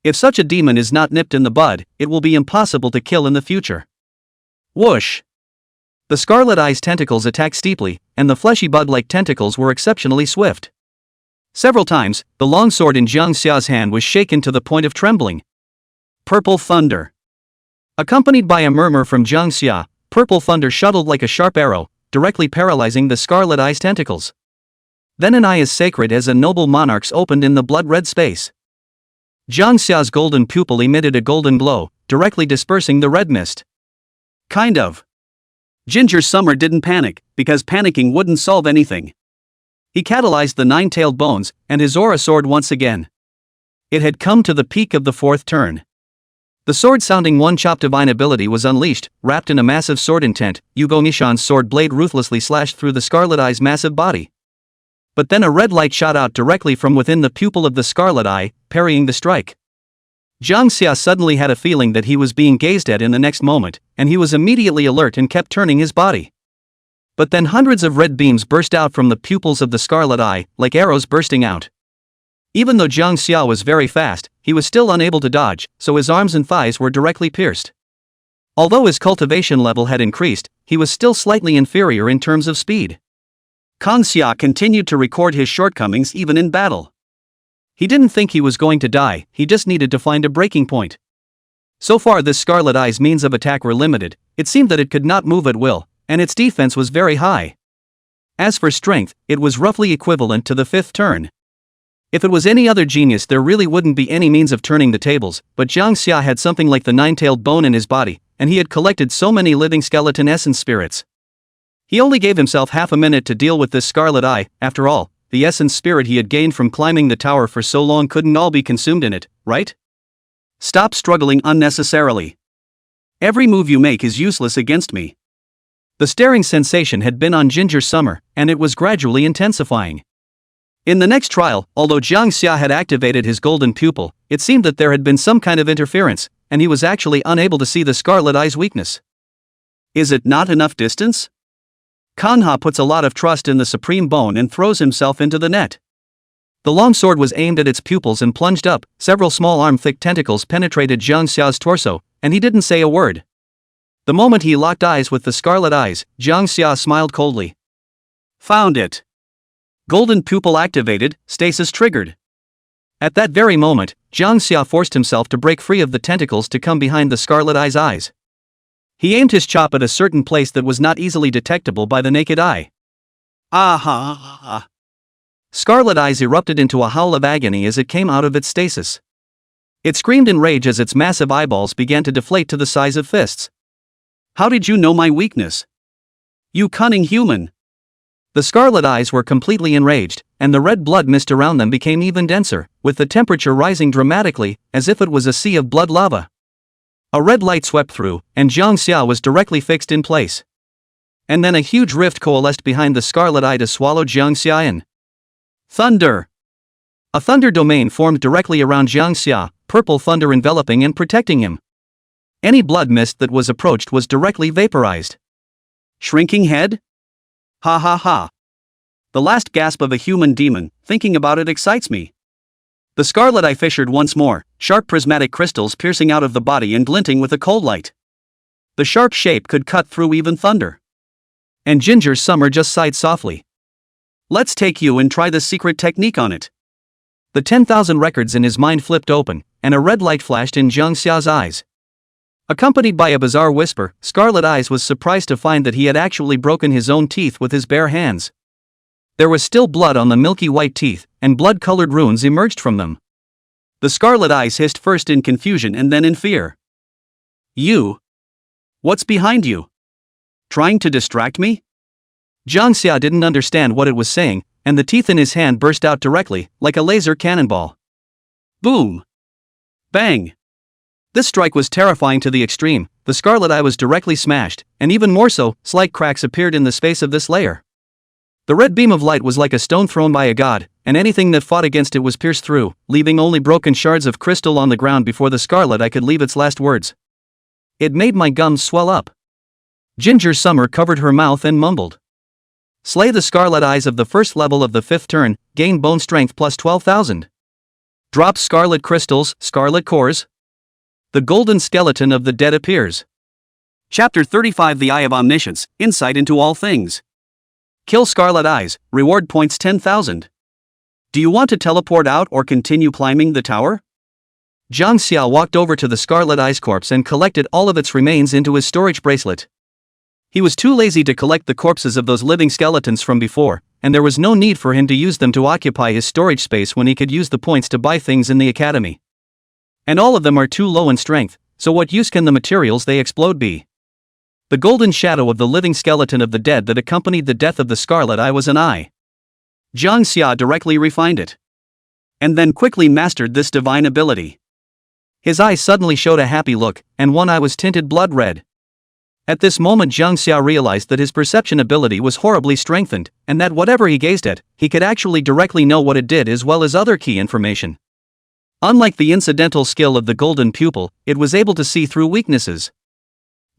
If such a demon is not nipped in the bud, it will be impossible to kill in the future. Whoosh! The Scarlet Eye's tentacles attacked steeply, and the fleshy bud-like tentacles were exceptionally swift. Several times, the long sword in Jang Xia's hand was shaken to the point of trembling. Purple thunder. Accompanied by a murmur from Jang Xia, purple thunder shuttled like a sharp arrow, directly paralyzing the Scarlet Eye's tentacles. Then an eye as sacred as a noble monarch's opened in the blood-red space. Jang Xia's golden pupil emitted a golden glow, directly dispersing the red mist. Kind of. Ginger Summer didn't panic, because panicking wouldn't solve anything. He catalyzed the nine-tailed bones, and his aura soared once again. It had come to the peak of the fourth turn. The sword-sounding one-chop divine ability was unleashed, wrapped in a massive sword intent. Yugo Nishan's sword blade ruthlessly slashed through the Scarlet Eye's massive body. But then a red light shot out directly from within the pupil of the Scarlet Eye, parrying the strike. Jang Xia suddenly had a feeling that he was being gazed at in the next moment, and he was immediately alert and kept turning his body. But then hundreds of red beams burst out from the pupils of the Scarlet Eye, like arrows bursting out. Even though Jang Xia was very fast, he was still unable to dodge, so his arms and thighs were directly pierced. Although his cultivation level had increased, he was still slightly inferior in terms of speed. Kang Xia continued to record his shortcomings even in battle. He didn't think he was going to die, he just needed to find a breaking point. So far this Scarlet Eye's means of attack were limited, it seemed that it could not move at will, and its defense was very high. As for strength, it was roughly equivalent to the fifth turn. If it was any other genius there really wouldn't be any means of turning the tables, but Jang Xia had something like the nine-tailed bone in his body, and he had collected so many living skeleton essence spirits. He only gave himself half a minute to deal with this Scarlet Eye. After all, the essence spirit he had gained from climbing the tower for so long couldn't all be consumed in it, right? Stop struggling unnecessarily. Every move you make is useless against me. The staring sensation had been on Ginger Summer, and it was gradually intensifying. In the next trial, although Jang Xia had activated his golden pupil, it seemed that there had been some kind of interference, and he was actually unable to see the Scarlet Eye's weakness. Is it not enough distance? Kanha puts a lot of trust in the supreme bone and throws himself into the net. The long sword was aimed at its pupils and plunged up. Several small arm-thick tentacles penetrated Jang Xia's torso, and he didn't say a word. The moment he locked eyes with the Scarlet Eyes, Jang Xia smiled coldly. Found it. Golden pupil activated, stasis triggered. At that very moment, Jang Xia forced himself to break free of the tentacles to come behind the Scarlet Eye's eyes. He aimed his chop at a certain place that was not easily detectable by the naked eye. Ah! Scarlet Eyes erupted into a howl of agony as it came out of its stasis. It screamed in rage as its massive eyeballs began to deflate to the size of fists. How did you know my weakness? You cunning human! The Scarlet Eyes were completely enraged, and the red blood mist around them became even denser, with the temperature rising dramatically, as if it was a sea of blood lava. A red light swept through, and Jang Xia was directly fixed in place. And then a huge rift coalesced behind the Scarlet Eye to swallow Jang Xia in. Thunder! A thunder domain formed directly around Jang Xia, purple thunder enveloping and protecting him. Any blood mist that was approached was directly vaporized. Shrinking head? Ha ha ha. The last gasp of a human demon, thinking about it excites me. The Scarlet Eye fissured once more, sharp prismatic crystals piercing out of the body and glinting with a cold light. The sharp shape could cut through even thunder. And Ginger Summer just sighed softly. Let's take you and try the secret technique on it. The 10,000 records in his mind flipped open, and a red light flashed in Jang Xia's eyes. Accompanied by a bizarre whisper, Scarlet Eyes was surprised to find that he had actually broken his own teeth with his bare hands. There was still blood on the milky white teeth, and blood-colored runes emerged from them. The Scarlet Eyes hissed first in confusion and then in fear. You? What's behind you? Trying to distract me? Jang Xia didn't understand what it was saying, and the teeth in his hand burst out directly, like a laser cannonball. Boom! Bang! This strike was terrifying to the extreme. The Scarlet Eye was directly smashed, and even more so, slight cracks appeared in the space of this layer. The red beam of light was like a stone thrown by a god, and anything that fought against it was pierced through, leaving only broken shards of crystal on the ground before the Scarlet Eye could leave its last words. It made my gums swell up. Ginger Summer covered her mouth and mumbled. Slay the Scarlet Eyes of the first level of the fifth turn, gain bone strength plus 12,000. Drop scarlet crystals, scarlet cores. The golden skeleton of the dead appears. Chapter 35 The Eye of Omniscience, Insight into All Things. Kill Scarlet Eyes, reward points 10,000. Do you want to teleport out or continue climbing the tower? Jang Xia walked over to the Scarlet Eye's corpse and collected all of its remains into his storage bracelet. He was too lazy to collect the corpses of those living skeletons from before, and there was no need for him to use them to occupy his storage space when he could use the points to buy things in the academy. And all of them are too low in strength, so what use can the materials they explode be? The golden shadow of the living skeleton of the dead that accompanied the death of the Scarlet Eye was an eye. Jang Xia directly refined it. And then quickly mastered this divine ability. His eyes suddenly showed a happy look, and one eye was tinted blood red. At this moment Jang Xia realized that his perception ability was horribly strengthened, and that whatever he gazed at, he could actually directly know what it did as well as other key information. Unlike the incidental skill of the golden pupil, it was able to see through weaknesses.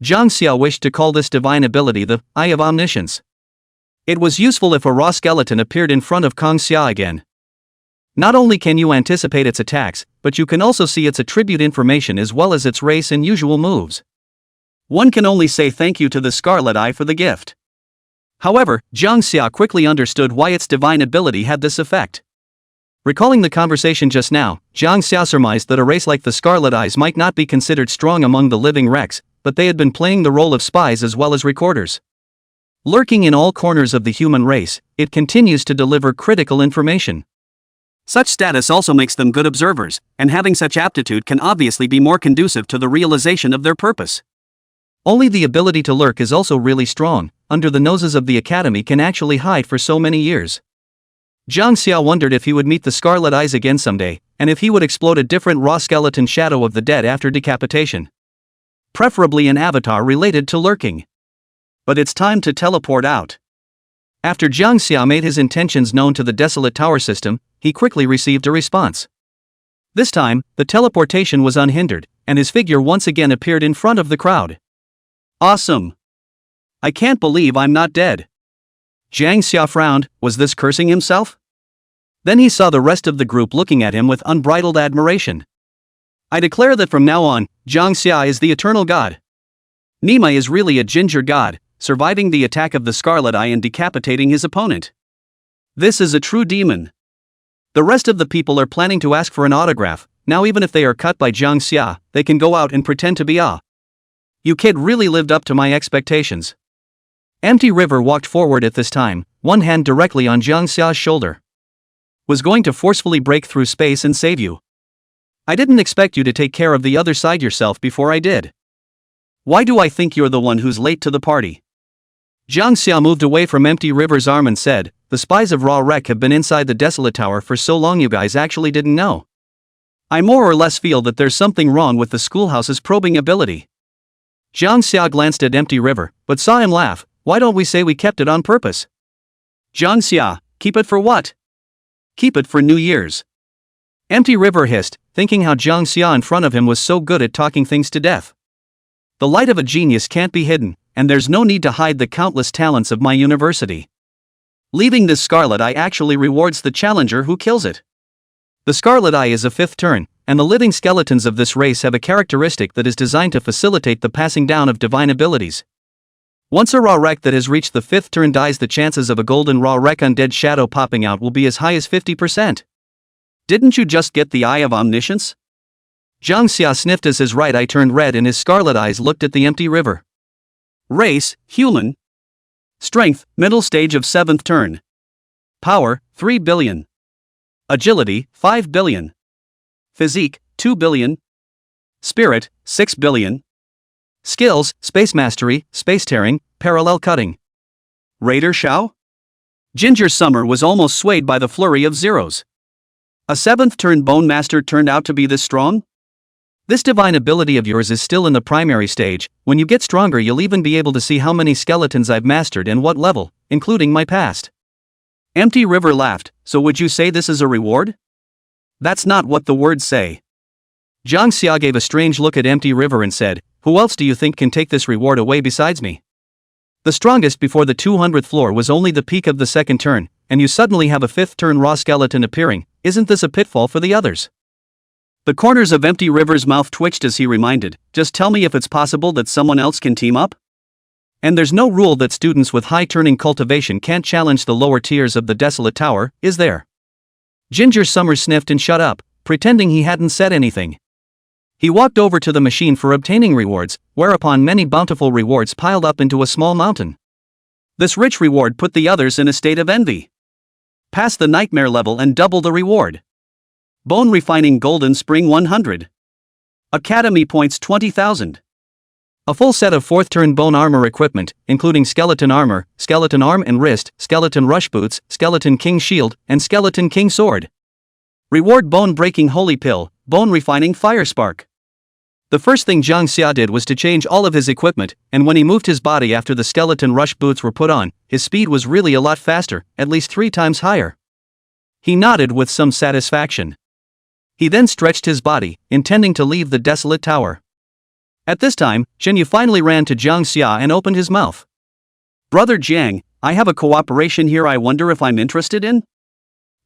Jang Xia wished to call this divine ability the Eye of Omniscience. It was useful if a raw skeleton appeared in front of Kang Xia again. Not only can you anticipate its attacks, but you can also see its attribute information as well as its race and usual moves. One can only say thank you to the Scarlet Eye for the gift. However, Jang Xia quickly understood why its divine ability had this effect. Recalling the conversation just now, Jang Xia surmised that a race like the Scarlet Eyes might not be considered strong among the living wrecks, but they had been playing the role of spies as well as recorders. Lurking in all corners of the human race, it continues to deliver critical information. Such status also makes them good observers, and having such aptitude can obviously be more conducive to the realization of their purpose. Only the ability to lurk is also really strong, under the noses of the academy can actually hide for so many years. Jang Xia wondered if he would meet the Scarlet Eyes again someday, and if he would explode a different raw skeleton shadow of the dead after decapitation. Preferably an avatar related to lurking. But it's time to teleport out. After Jang Xia made his intentions known to the Desolate Tower system, he quickly received a response. This time, the teleportation was unhindered, and his figure once again appeared in front of the crowd. Awesome! I can't believe I'm not dead. Jang Xia frowned. Was this cursing himself? Then he saw the rest of the group looking at him with unbridled admiration. I declare that from now on, Jang Xia is the eternal god. Nima is really a ginger god, surviving the attack of the Scarlet Eye and decapitating his opponent. This is a true demon. The rest of the people are planning to ask for an autograph. Now even if they are cut by Jang Xia, they can go out and pretend to be You kid really lived up to my expectations. Empty River walked forward at this time, one hand directly on Jang Xia's shoulder. Was going to forcefully break through space and save you. I didn't expect you to take care of the other side yourself before I did. Why do I think you're the one who's late to the party? Jang Xia moved away from Empty River's arm and said, the spies of Raw Wreck have been inside the Desolate Tower for so long you guys actually didn't know. I more or less feel that there's something wrong with the schoolhouse's probing ability. Jang Xia glanced at Empty River, but saw him laugh. Why don't we say we kept it on purpose? Jang Xia, keep it for what? Keep it for New Year's. Empty River hissed, thinking how Jang Xia in front of him was so good at talking things to death. The light of a genius can't be hidden, and there's no need to hide the countless talents of my university. Leaving this Scarlet Eye actually rewards the challenger who kills it. The Scarlet Eye is a fifth turn, and the living skeletons of this race have a characteristic that is designed to facilitate the passing down of divine abilities. Once a Raw Wreck that has reached the fifth turn dies, the chances of a golden Raw Wreck undead shadow popping out will be as high as 50%. Didn't you just get the Eye of Omniscience? Jang Xia sniffed as his right eye turned red and his scarlet eyes looked at the Empty River. Race, human. Strength, middle stage of 7th turn. Power, 3 billion. Agility, 5 billion. Physique, 2 billion. Spirit, 6 billion. Skills, space mastery, space tearing, parallel cutting. Raider Shao? Ginger Summer was almost swayed by the flurry of zeros. A 7th turn Bone Master turned out to be this strong? This divine ability of yours is still in the primary stage. When you get stronger you'll even be able to see how many skeletons I've mastered and what level, including my past. Empty River laughed. So would you say this is a reward? That's not what the words say. Jang Xia gave a strange look at Empty River and said, who else do you think can take this reward away besides me? The strongest before the 200th floor was only the peak of the 2nd turn, and you suddenly have a 5th turn raw skeleton appearing. Isn't this a pitfall for the others? The corners of Empty River's mouth twitched as he reminded, just tell me if it's possible that someone else can team up? And there's no rule that students with high turning cultivation can't challenge the lower tiers of the Desolate Tower, is there? Ginger Summer sniffed and shut up, pretending he hadn't said anything. He walked over to the machine for obtaining rewards, whereupon many bountiful rewards piled up into a small mountain. This rich reward put the others in a state of envy. Pass the nightmare level and double the reward. Bone Refining Golden Spring 100. Academy points 20,000. A full set of 4th turn bone armor equipment, including skeleton armor, skeleton arm and wrist, skeleton rush boots, skeleton king shield, and skeleton king sword. Reward Bone Breaking Holy Pill, Bone Refining Fire Spark. The first thing Jang Xia did was to change all of his equipment, and when he moved his body after the skeleton rush boots were put on, his speed was really a lot faster, at least 3 times higher. He nodded with some satisfaction. He then stretched his body, intending to leave the desolate tower. At this time, Jinyu finally ran to Jang Xia and opened his mouth. Brother Jang, I have a cooperation here I wonder if I'm interested in?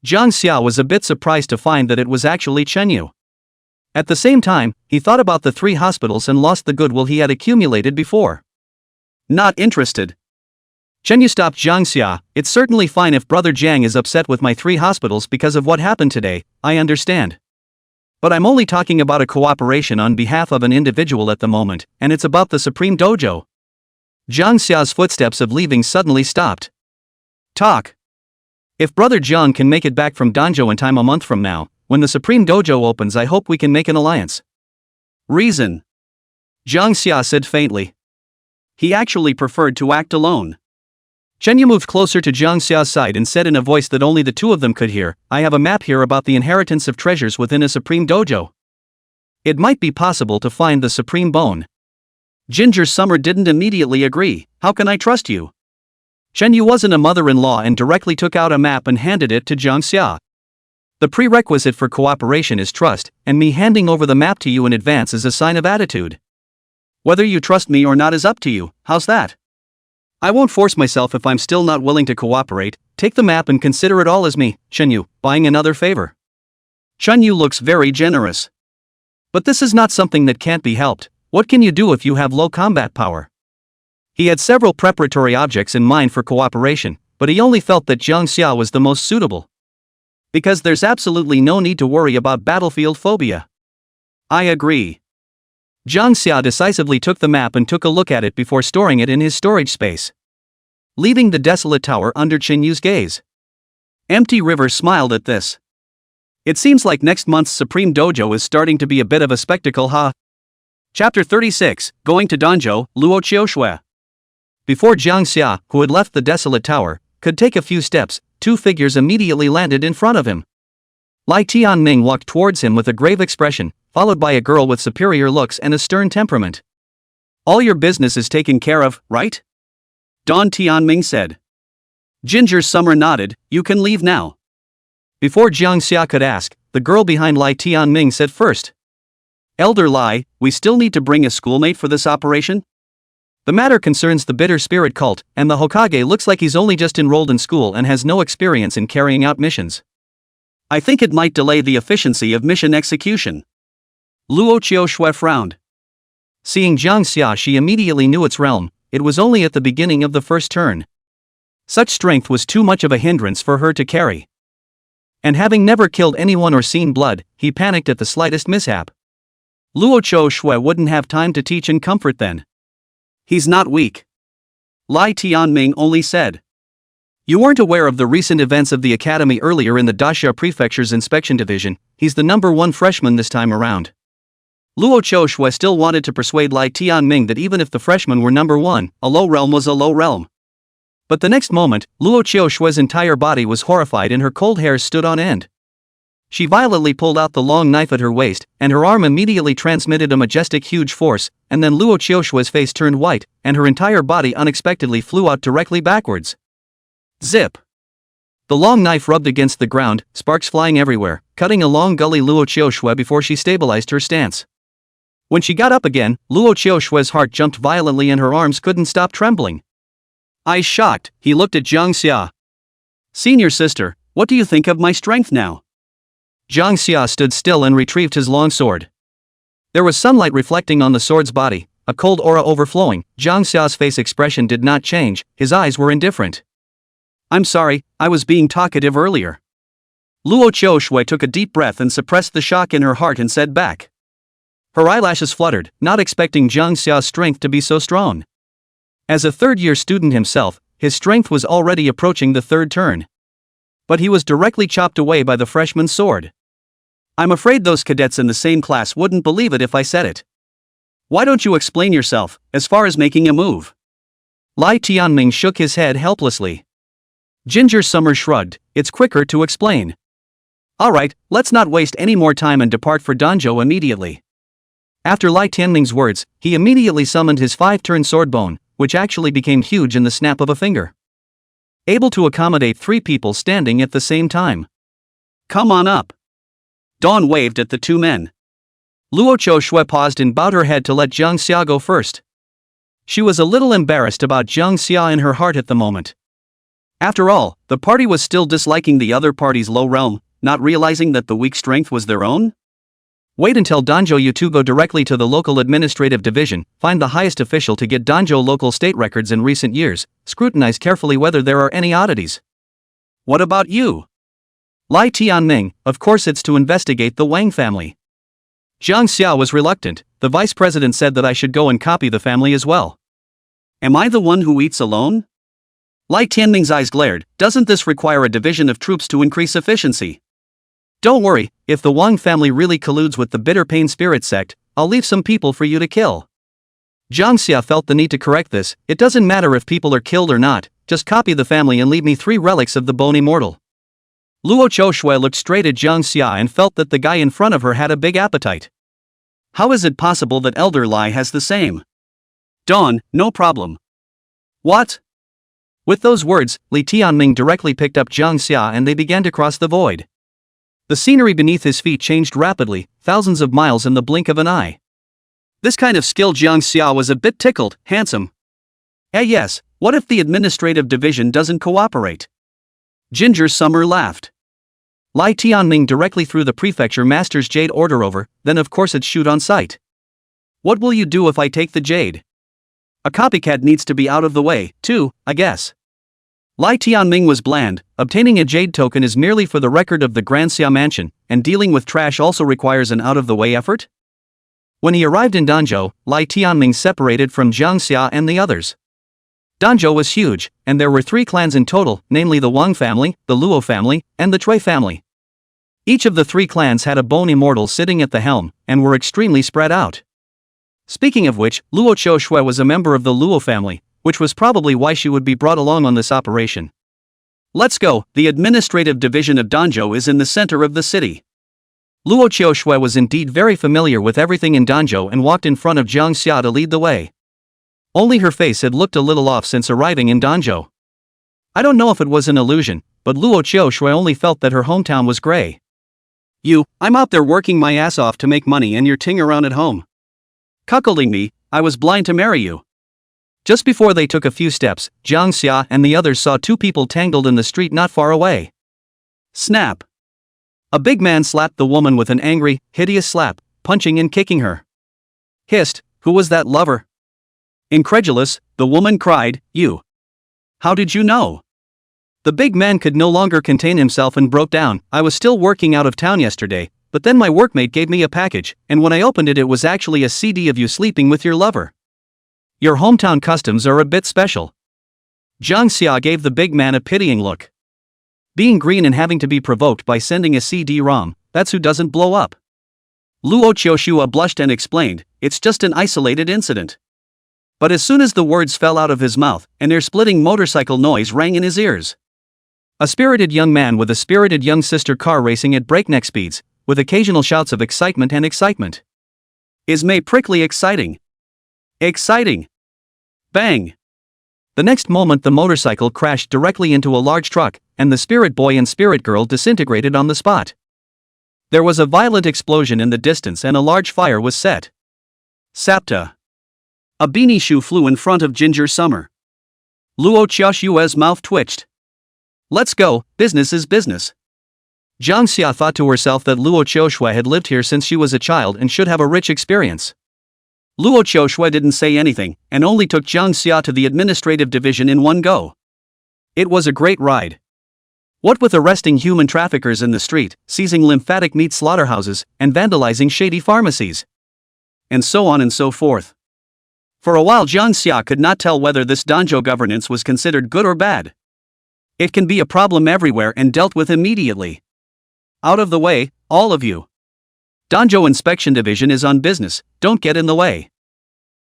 Jang Xia was a bit surprised to find that it was actually Chenyu. At the same time, he thought about the 3 hospitals and lost the goodwill he had accumulated before. Not interested. Chenyu stopped Jang Xia. It's certainly fine if Brother Jang is upset with my 3 hospitals because of what happened today, I understand. But I'm only talking about a cooperation on behalf of an individual at the moment, and it's about the Supreme Dojo. Jang Xia's footsteps of leaving suddenly stopped. Talk. If Brother Jiang can make it back from Danjo in time a month from now, when the Supreme Dojo opens, I hope we can make an alliance. Reason. Jang Xia said faintly. He actually preferred to act alone. Chenyu moved closer to Jang Xia's side and said in a voice that only the 2 of them could hear, I have a map here about the inheritance of treasures within a Supreme Dojo. It might be possible to find the Supreme Bone. Ginger Summer didn't immediately agree. How can I trust you? Chenyu wasn't a mother-in-law and directly took out a map and handed it to Jang Xia. The prerequisite for cooperation is trust, and me handing over the map to you in advance is a sign of attitude. Whether you trust me or not is up to you, how's that? I won't force myself if I'm still not willing to cooperate. Take the map and consider it all as me, Chenyu, buying another favor. Chenyu looks very generous. But this is not something that can't be helped. What can you do if you have low combat power? He had several preparatory objects in mind for cooperation, but he only felt that Jang Xia was the most suitable. Because there's absolutely no need to worry about battlefield phobia. I agree. Jang Xia decisively took the map and took a look at it before storing it in his storage space. Leaving the desolate tower under Chenyu's gaze. Empty River smiled at this. It seems like next month's Supreme Dojo is starting to be a bit of a spectacle, huh? Chapter 36, Going to Danjo, Luo Qiushui. Before Jang Xia, who had left the desolate tower, could take a few steps, 2 figures immediately landed in front of him. Lai Tianming walked towards him with a grave expression, followed by a girl with superior looks and a stern temperament. All your business is taken care of, right? Don Tianming said. Ginger Summer nodded, you can leave now. Before Jiang Xia could ask, the girl behind Lai Tianming said first. Elder Lai, we still need to bring a schoolmate for this operation? The matter concerns the Bitter Spirit cult, and the Hokage looks like he's only just enrolled in school and has no experience in carrying out missions. I think it might delay the efficiency of mission execution. Luo Qiushui frowned. Seeing Jang Xia, she immediately knew its realm. It was only at the beginning of the first turn. Such strength was too much of a hindrance for her to carry. And having never killed anyone or seen blood, he panicked at the slightest mishap. Luo Qiushui wouldn't have time to teach and comfort then. He's not weak. Lai Tianming only said. You weren't aware of the recent events of the academy earlier in the Daxia Prefecture's inspection division. He's the #1 freshman this time around. Luo Qiushui still wanted to persuade Lai Tianming that even if the freshman were #1, a low realm was a low realm. But the next moment, Luo Qiushui's entire body was horrified and her cold hairs stood on end. She violently pulled out the long knife at her waist, and her arm immediately transmitted a majestic huge force, and then Luo Qiushui's face turned white, and her entire body unexpectedly flew out directly backwards. Zip! The long knife rubbed against the ground, sparks flying everywhere, cutting a long gully Luo Qiushui before she stabilized her stance. When she got up again, Luo Qiushui's heart jumped violently and her arms couldn't stop trembling. Eyes shocked, he looked at Jang Xia. Senior sister, what do you think of my strength now? Jang Xia stood still and retrieved his long sword. There was sunlight reflecting on the sword's body, a cold aura overflowing. Jang Xia's face expression did not change, his eyes were indifferent. I'm sorry, I was being talkative earlier. Luo Qiushui took a deep breath and suppressed the shock in her heart and said back. Her eyelashes fluttered, not expecting Jang Xia's strength to be so strong. As a third-year student himself, his strength was already approaching the third turn. But he was directly chopped away by the freshman's sword. I'm afraid those cadets in the same class wouldn't believe it if I said it. Why don't you explain yourself, as far as making a move? Lai Tianming shook his head helplessly. Ginger Summer shrugged, it's quicker to explain. Alright, let's not waste any more time and depart for Danjo immediately. After Lai Tianming's words, he immediately summoned his 5-turn sword bone, which actually became huge in the snap of a finger. Able to accommodate 3 people standing at the same time. Come on up. Dawn waved at the 2 men. Luo Qiushui paused and bowed her head to let Jang Xia go first. She was a little embarrassed about Jang Xia in her heart at the moment. After all, the party was still disliking the other party's low realm, not realizing that the weak strength was their own? Wait until Danjo, you two go directly to the local administrative division, find the highest official to get Danjo local state records in recent years, scrutinize carefully whether there are any oddities. What about you? Lai Tianming, of course it's to investigate the Wang family. Jang Xia was reluctant, the vice president said that I should go and copy the family as well. Am I the one who eats alone? Lai Tianming's eyes glared, doesn't this require a division of troops to increase efficiency? Don't worry, if the Wang family really colludes with the Bitter Pain Spirit sect, I'll leave some people for you to kill. Jang Xia felt the need to correct this, it doesn't matter if people are killed or not, just copy the family and leave me 3 relics of the bone immortal. Luo Qiushui looked straight at Jang Xia and felt that the guy in front of her had a big appetite. How is it possible that Elder Lai has the same? Dawn, no problem. What? With those words, Li Tianming directly picked up Jang Xia and they began to cross the void. The scenery beneath his feet changed rapidly, thousands of miles in the blink of an eye. This kind of skill Jang Xia was a bit tickled, handsome. Yes, what if the administrative division doesn't cooperate? Ginger Summer laughed. Lai Tianming directly threw the prefecture master's jade order over, then of course it's shoot on sight. What will you do if I take the jade? A copycat needs to be out of the way, too, I guess. Lai Tianming was bland, obtaining a jade token is merely for the record of the Grand Xia mansion, and dealing with trash also requires an out-of-the-way effort? When he arrived in Danjo, Lai Tianming separated from Jang Xia and the others. Danjo was huge, and there were 3 clans in total, namely the Wang family, the Luo family, and the Cui family. Each of the 3 clans had a bone immortal sitting at the helm, and were extremely spread out. Speaking of which, Luo Qiushui was a member of the Luo family, which was probably why she would be brought along on this operation. Let's go, the administrative division of Danjo is in the center of the city. Luo Qiushui was indeed very familiar with everything in Danjo and walked in front of Jang Xia to lead the way. Only her face had looked a little off since arriving in Danjo. I don't know if it was an illusion, but Luo Qiushui only felt that her hometown was gray. I'm out there working my ass off to make money and you're ting around at home. Cuckolding me, I was blind to marry you. Just before they took a few steps, Jang Xia and the others saw 2 people tangled in the street not far away. Snap! A big man slapped the woman with an angry, hideous slap, punching and kicking her. Hissed, who was that lover? Incredulous, the woman cried, you. How did you know? The big man could no longer contain himself and broke down, I was still working out of town yesterday, but then my workmate gave me a package, and when I opened it was actually a CD of you sleeping with your lover. Your hometown customs are a bit special. Jang Xia gave the big man a pitying look. Being green and having to be provoked by sending a CD-ROM, that's who doesn't blow up. Luo Qiushui blushed and explained, it's just an isolated incident. But as soon as the words fell out of his mouth, an ear-splitting motorcycle noise rang in his ears. A spirited young man with a spirited young sister car racing at breakneck speeds, with occasional shouts of excitement and excitement. Is May prickly exciting? Exciting! Bang! The next moment the motorcycle crashed directly into a large truck, and the spirit boy and spirit girl disintegrated on the spot. There was a violent explosion in the distance and a large fire was set. Sapta! A beanie shoe flew in front of Ginger Summer. Luo Qiushui's mouth twitched. Let's go, business is business. Jang Xia thought to herself that Luo Qiushui had lived here since she was a child and should have a rich experience. Luo Qiushui didn't say anything, and only took Jang Xia to the administrative division in one go. It was a great ride. What with arresting human traffickers in the street, seizing lymphatic meat slaughterhouses, and vandalizing shady pharmacies. And so on and so forth. For a while Jang Xia could not tell whether this Danjo governance was considered good or bad. It can be a problem everywhere and dealt with immediately. Out of the way, all of you. Danjo Inspection Division is on business, don't get in the way.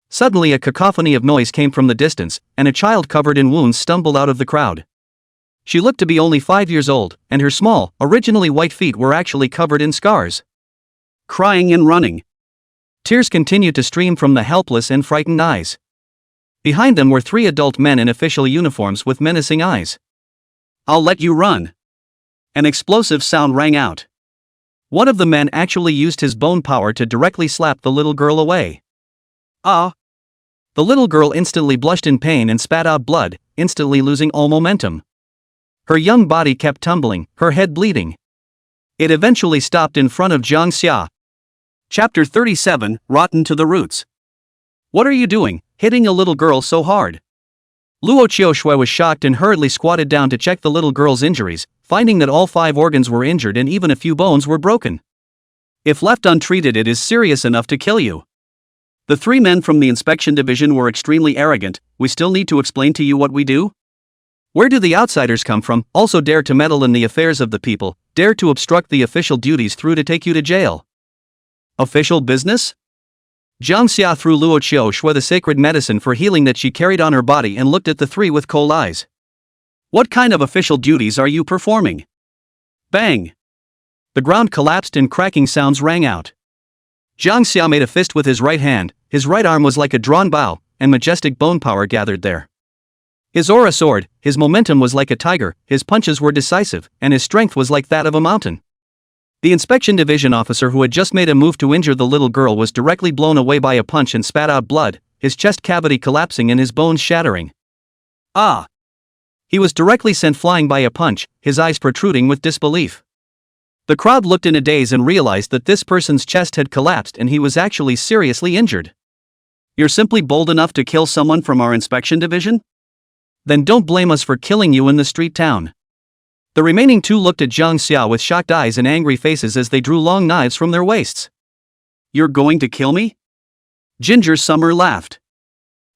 Suddenly a cacophony of noise came from the distance, and a child covered in wounds stumbled out of the crowd. She looked to be only 5 years old, and her small, originally white feet were actually covered in scars. Crying and running. Tears continued to stream from the helpless and frightened eyes. Behind them were 3 adult men in official uniforms with menacing eyes. "I'll let you run." An explosive sound rang out. One of the men actually used his bone power to directly slap the little girl away. Ah! The little girl instantly blushed in pain and spat out blood, instantly losing all momentum. Her young body kept tumbling, her head bleeding. It eventually stopped in front of Jang Xia. Chapter 37, Rotten to the Roots. "What are you doing, hitting a little girl so hard?" Luo Qiushui was shocked and hurriedly squatted down to check the little girl's injuries, finding that all 5 organs were injured and even a few bones were broken. If left untreated, it is serious enough to kill you. The 3 men from the inspection division were extremely arrogant. "We still need to explain to you what we do? Where do the outsiders come from, also dare to meddle in the affairs of the people, dare to obstruct the official duties through to take you to jail? Official business?" Jang Xia threw Luo Qiushui the sacred medicine for healing that she carried on her body and looked at the 3 with cold eyes. "What kind of official duties are you performing?" Bang! The ground collapsed and cracking sounds rang out. Jang Xia made a fist with his right hand, his right arm was like a drawn bow, and majestic bone power gathered there. His aura soared, his momentum was like a tiger, his punches were decisive, and his strength was like that of a mountain. The inspection division officer who had just made a move to injure the little girl was directly blown away by a punch and spat out blood, his chest cavity collapsing and his bones shattering. Ah! He was directly sent flying by a punch, his eyes protruding with disbelief. The crowd looked in a daze and realized that this person's chest had collapsed and he was actually seriously injured. "You're simply bold enough to kill someone from our inspection division? Then don't blame us for killing you in the street town." The remaining 2 looked at Jang Xia with shocked eyes and angry faces as they drew long knives from their waists. "You're going to kill me?" Ginger Summer laughed.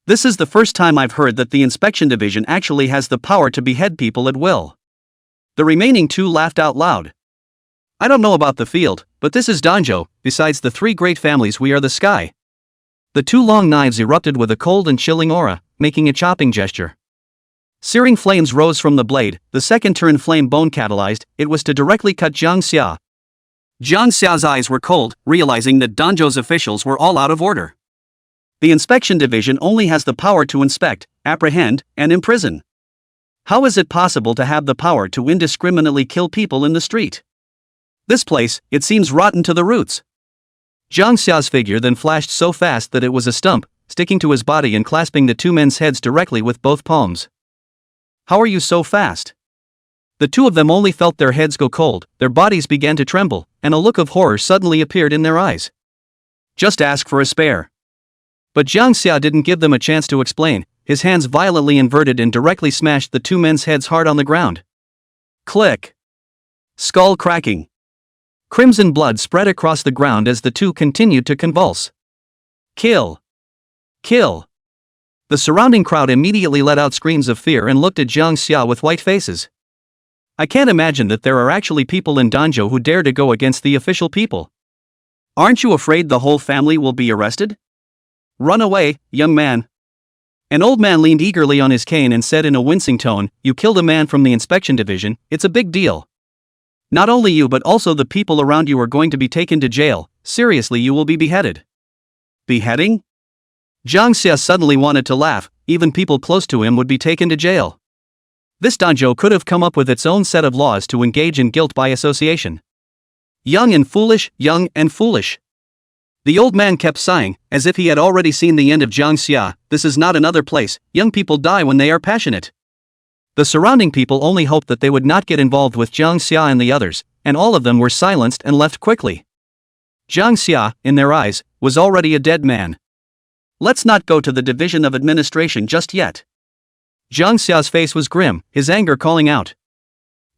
"This is the first time I've heard that the inspection division actually has the power to behead people at will." The remaining 2 laughed out loud. "I don't know about the field, but this is Danjo. Besides the 3 great families, we are the sky." The 2 long knives erupted with a cold and chilling aura, making a chopping gesture. Searing flames rose from the blade, the second turn flame bone catalyzed, it was to directly cut Jang Xia. Jang Xia's eyes were cold, realizing that Danjo's officials were all out of order. The inspection division only has the power to inspect, apprehend, and imprison. How is it possible to have the power to indiscriminately kill people in the street? This place, it seems rotten to the roots. Jang Xia's figure then flashed so fast that it was a stump, sticking to his body and clasping the 2 men's heads directly with both palms. "How are you so fast?" The 2 of them only felt their heads go cold, their bodies began to tremble, and a look of horror suddenly appeared in their eyes. "Just ask for a spare." But Jang Xia didn't give them a chance to explain, his hands violently inverted and directly smashed the 2 men's heads hard on the ground. Click! Skull cracking. Crimson blood spread across the ground as the 2 continued to convulse. "Kill! Kill!" The surrounding crowd immediately let out screams of fear and looked at Jang Xia with white faces. I can't imagine that there are actually people in Danjo who dare to go against the official people. Aren't you afraid the whole family will be arrested? Run away, young man. An old man leaned eagerly on his cane and said in a wincing tone, "You killed a man from the inspection division, it's a big deal. Not only you but also the people around you are going to be taken to jail, seriously you will be beheaded." Beheading? Jang Xia suddenly wanted to laugh, even people close to him would be taken to jail. This Danjo could have come up with its own set of laws to engage in guilt by association. Young and foolish, young and foolish. The old man kept sighing, as if he had already seen the end of Jang Xia. This is not another place, young people die when they are passionate. The surrounding people only hoped that they would not get involved with Jang Xia and the others, and all of them were silenced and left quickly. Jang Xia, in their eyes, was already a dead man. Let's not go to the division of administration just yet. Jang Xia's face was grim, his anger calling out.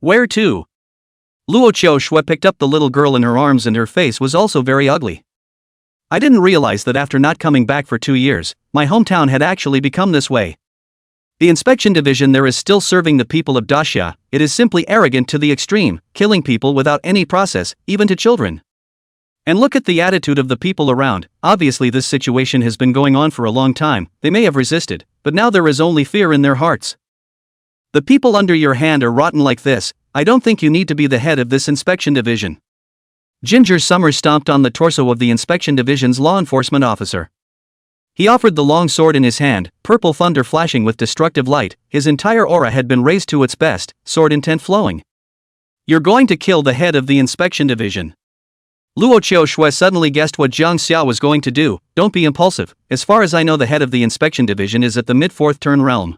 Where to? Luo Qiushui picked up the little girl in her arms and her face was also very ugly. I didn't realize that after not coming back for 2 years, my hometown had actually become this way. The inspection division there is still serving the people of Daxia. It is simply arrogant to the extreme, killing people without any process, even to children. And look at the attitude of the people around. Obviously this situation has been going on for a long time. They may have resisted, but now there is only fear in their hearts. The people under your hand are rotten like this. I don't think you need to be the head of this inspection division. Ginger Summer stomped on the torso of the inspection division's law enforcement officer. He offered the long sword in his hand, purple thunder flashing with destructive light. His entire aura had been raised to its best, sword intent flowing. You're going to kill the head of the inspection division. Luo Qiushui suddenly guessed what Jang Xia was going to do. Don't be impulsive. As far as I know the head of the inspection division is at the mid-4th turn realm.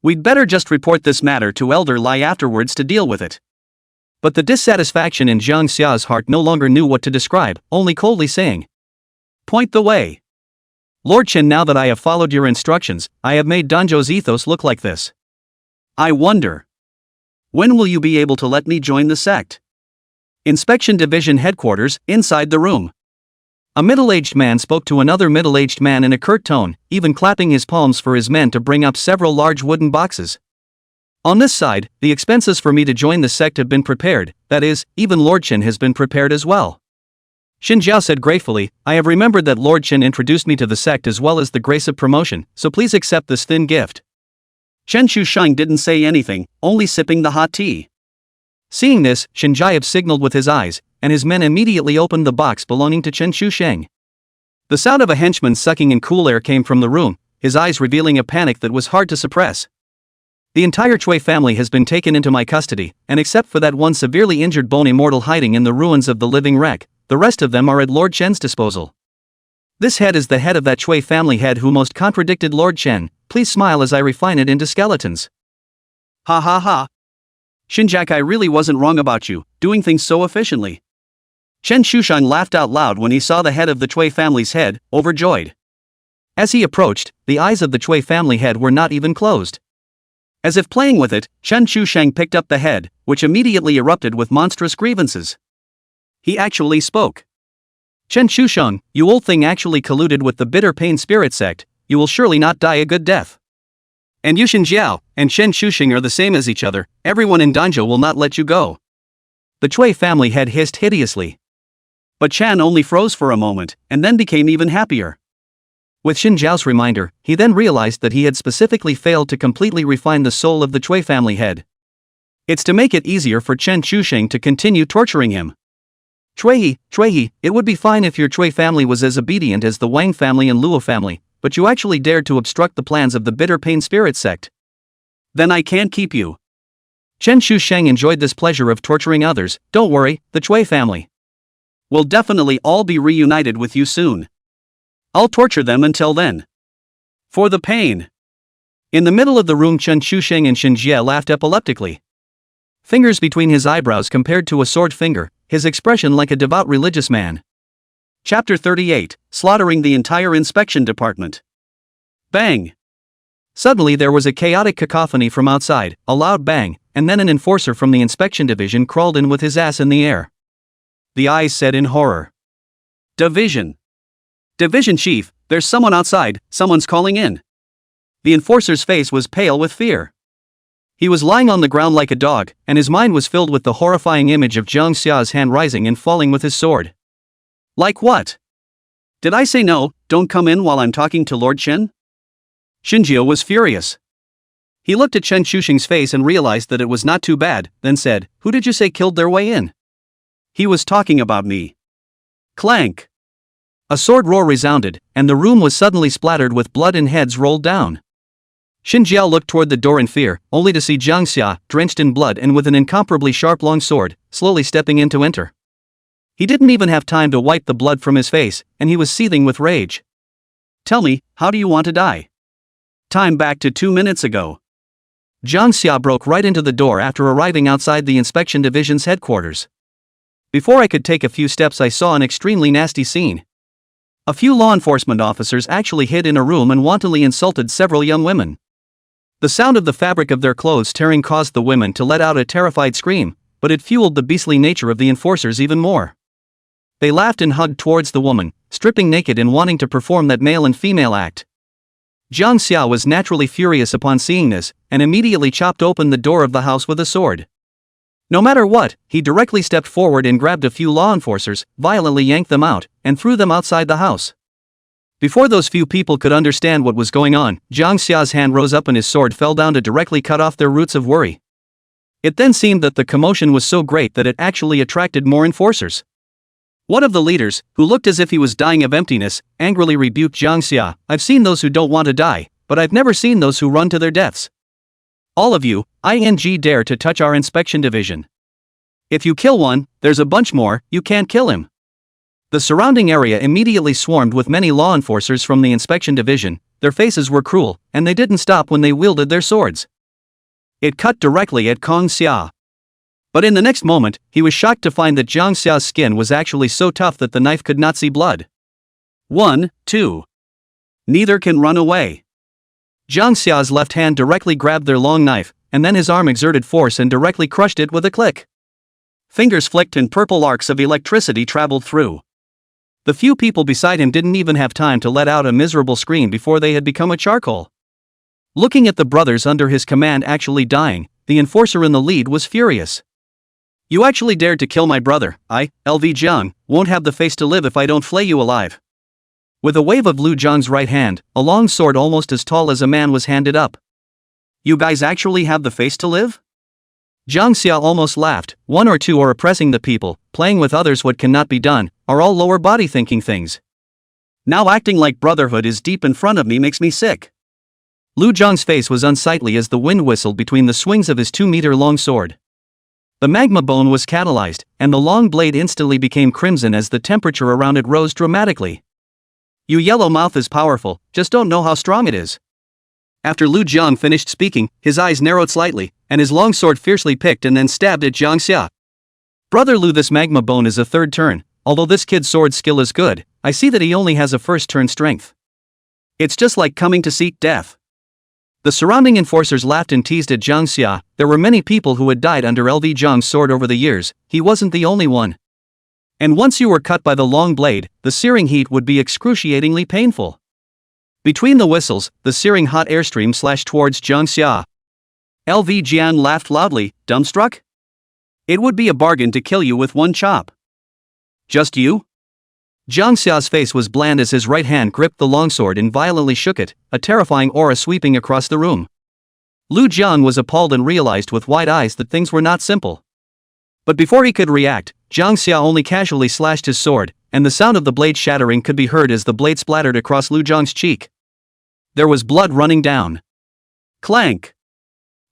We'd better just report this matter to Elder Lai afterwards to deal with it. But the dissatisfaction in Jang Xia's heart no longer knew what to describe, only coldly saying, "Point the way. Lord Chen, now that I have followed your instructions, I have made Danjo's ethos look like this. I wonder, when will you be able to let me join the sect?" Inspection Division headquarters, inside the room. A middle-aged man spoke to another middle-aged man in a curt tone, even clapping his palms for his men to bring up several large wooden boxes. On this side, the expenses for me to join the sect have been prepared, that is, even Lord Chen has been prepared as well. Xin Jiao said gratefully, I have remembered that Lord Chen introduced me to the sect as well as the grace of promotion, so please accept this thin gift. Chen Shusheng didn't say anything, only sipping the hot tea. Seeing this, Shin Jiayev signaled with his eyes, and his men immediately opened the box belonging to Chen Shusheng. The sound of a henchman sucking in cool air came from the room, his eyes revealing a panic that was hard to suppress. The entire Chui family has been taken into my custody, and except for that one severely injured bone immortal hiding in the ruins of the living wreck, the rest of them are at Lord Chen's disposal. This head is the head of that Chui family head who most contradicted Lord Chen. Please smile as I refine it into skeletons. Ha ha ha. Shinjak, I really wasn't wrong about you, doing things so efficiently. Chen Shusheng laughed out loud when he saw the head of the Chui family's head, overjoyed. As he approached, the eyes of the Chui family head were not even closed. As if playing with it, Chen Shusheng picked up the head, which immediately erupted with monstrous grievances. He actually spoke. Chen Shusheng, you old thing actually colluded with the bitter pain spirit sect, you will surely not die a good death. And Yu Xinjiao and Chen Shusheng are the same as each other, everyone in Danjo will not let you go. The Chui family head hissed hideously. But Chan only froze for a moment, and then became even happier. With Xin Zhao's reminder, he then realized that he had specifically failed to completely refine the soul of the Chui family head. It's to make it easier for Chen Shusheng to continue torturing him. Chui, it would be fine if your Chui family was as obedient as the Wang family and Luo family, but you actually dared to obstruct the plans of the bitter pain spirit sect. Then I can't keep you. Chen Shusheng enjoyed this pleasure of torturing others. Don't worry, the Chui family will definitely all be reunited with you soon. I'll torture them until then. For the pain. In the middle of the room, Chen Shusheng and Xin Jie laughed epileptically. Fingers between his eyebrows compared to a sword finger, his expression like a devout religious man. Chapter 38, Slaughtering the Entire Inspection Department. Bang! Suddenly there was a chaotic cacophony from outside, a loud bang, and then an enforcer from the inspection division crawled in with his ass in the air. The eyes said in horror. Division chief, there's someone outside, someone's calling in. The enforcer's face was pale with fear. He was lying on the ground like a dog, and his mind was filled with the horrifying image of Jang Xia's hand rising and falling with his sword. Like what? Did I say no, don't come in while I'm talking to Lord Chen? Shinjio was furious. He looked at Chen Shusheng's face and realized that it was not too bad, then said, Who did you say killed their way in? He was talking about me. Clank! A sword roar resounded, and the room was suddenly splattered with blood and heads rolled down. Shinjiao looked toward the door in fear, only to see Jang Xia, drenched in blood and with an incomparably sharp long sword, slowly stepping in to enter. He didn't even have time to wipe the blood from his face, and he was seething with rage. Tell me, how do you want to die? Time back to 2 minutes ago. Jang Xia broke right into the door after arriving outside the inspection division's headquarters. Before I could take a few steps, I saw an extremely nasty scene. A few law enforcement officers actually hid in a room and wantonly insulted several young women. The sound of the fabric of their clothes tearing caused the women to let out a terrified scream, but it fueled the beastly nature of the enforcers even more. They laughed and hugged towards the woman, stripping naked and wanting to perform that male and female act. Jang Xia was naturally furious upon seeing this, and immediately chopped open the door of the house with a sword. No matter what, he directly stepped forward and grabbed a few law enforcers, violently yanked them out, and threw them outside the house. Before those few people could understand what was going on, Jang Xia's hand rose up and his sword fell down to directly cut off their roots of worry. It then seemed that the commotion was so great that it actually attracted more enforcers. One of the leaders, who looked as if he was dying of emptiness, angrily rebuked Jang Xia. "I've seen those who don't want to die, but I've never seen those who run to their deaths. All of you, dare to touch our inspection division. If you kill one, there's a bunch more, you can't kill him." The surrounding area immediately swarmed with many law enforcers from the inspection division. Their faces were cruel, and they didn't stop when they wielded their swords. It cut directly at Kong Xia. But in the next moment, he was shocked to find that Jang Xia's skin was actually so tough that the knife could not see blood. 1, 2. Neither can run away. Jang Xia's left hand directly grabbed their long knife, and then his arm exerted force and directly crushed it with a click. Fingers flicked and purple arcs of electricity traveled through. The few people beside him didn't even have time to let out a miserable scream before they had become a charcoal. Looking at the brothers under his command actually dying, the enforcer in the lead was furious. "You actually dared to kill my brother. I, LV Jiang, won't have the face to live if I don't flay you alive." With a wave of Lu Zhang's right hand, a long sword almost as tall as a man was handed up. "You guys actually have the face to live?" Jang Xia almost laughed. "One or two are oppressing the people, playing with others what cannot be done, are all lower body thinking things. Now acting like brotherhood is deep in front of me makes me sick." Lu Zhang's face was unsightly as the wind whistled between the swings of his 2-meter-long sword. The magma bone was catalyzed, and the long blade instantly became crimson as the temperature around it rose dramatically. "You yellow mouth is powerful, just don't know how strong it is." After Lu Zhang finished speaking, his eyes narrowed slightly, and his long sword fiercely picked and then stabbed at Jang Xia. "Brother Lu, this magma bone is a third turn. Although this kid's sword skill is good, I see that he only has a first turn strength. It's just like coming to seek death." The surrounding enforcers laughed and teased at Jang Xia. There were many people who had died under LV Zhang's sword over the years, he wasn't the only one. And once you were cut by the long blade, the searing heat would be excruciatingly painful. Between the whistles, the searing hot airstream slashed towards Jang Xia. LV Jian laughed loudly, dumbstruck? "It would be a bargain to kill you with one chop." "Just you?" Jang Xia's face was bland as his right hand gripped the longsword and violently shook it, a terrifying aura sweeping across the room. Lu Zhang was appalled and realized with wide eyes that things were not simple. But before he could react, Jang Xia only casually slashed his sword, and the sound of the blade shattering could be heard as the blade splattered across Lu Zhang's cheek. There was blood running down. Clank!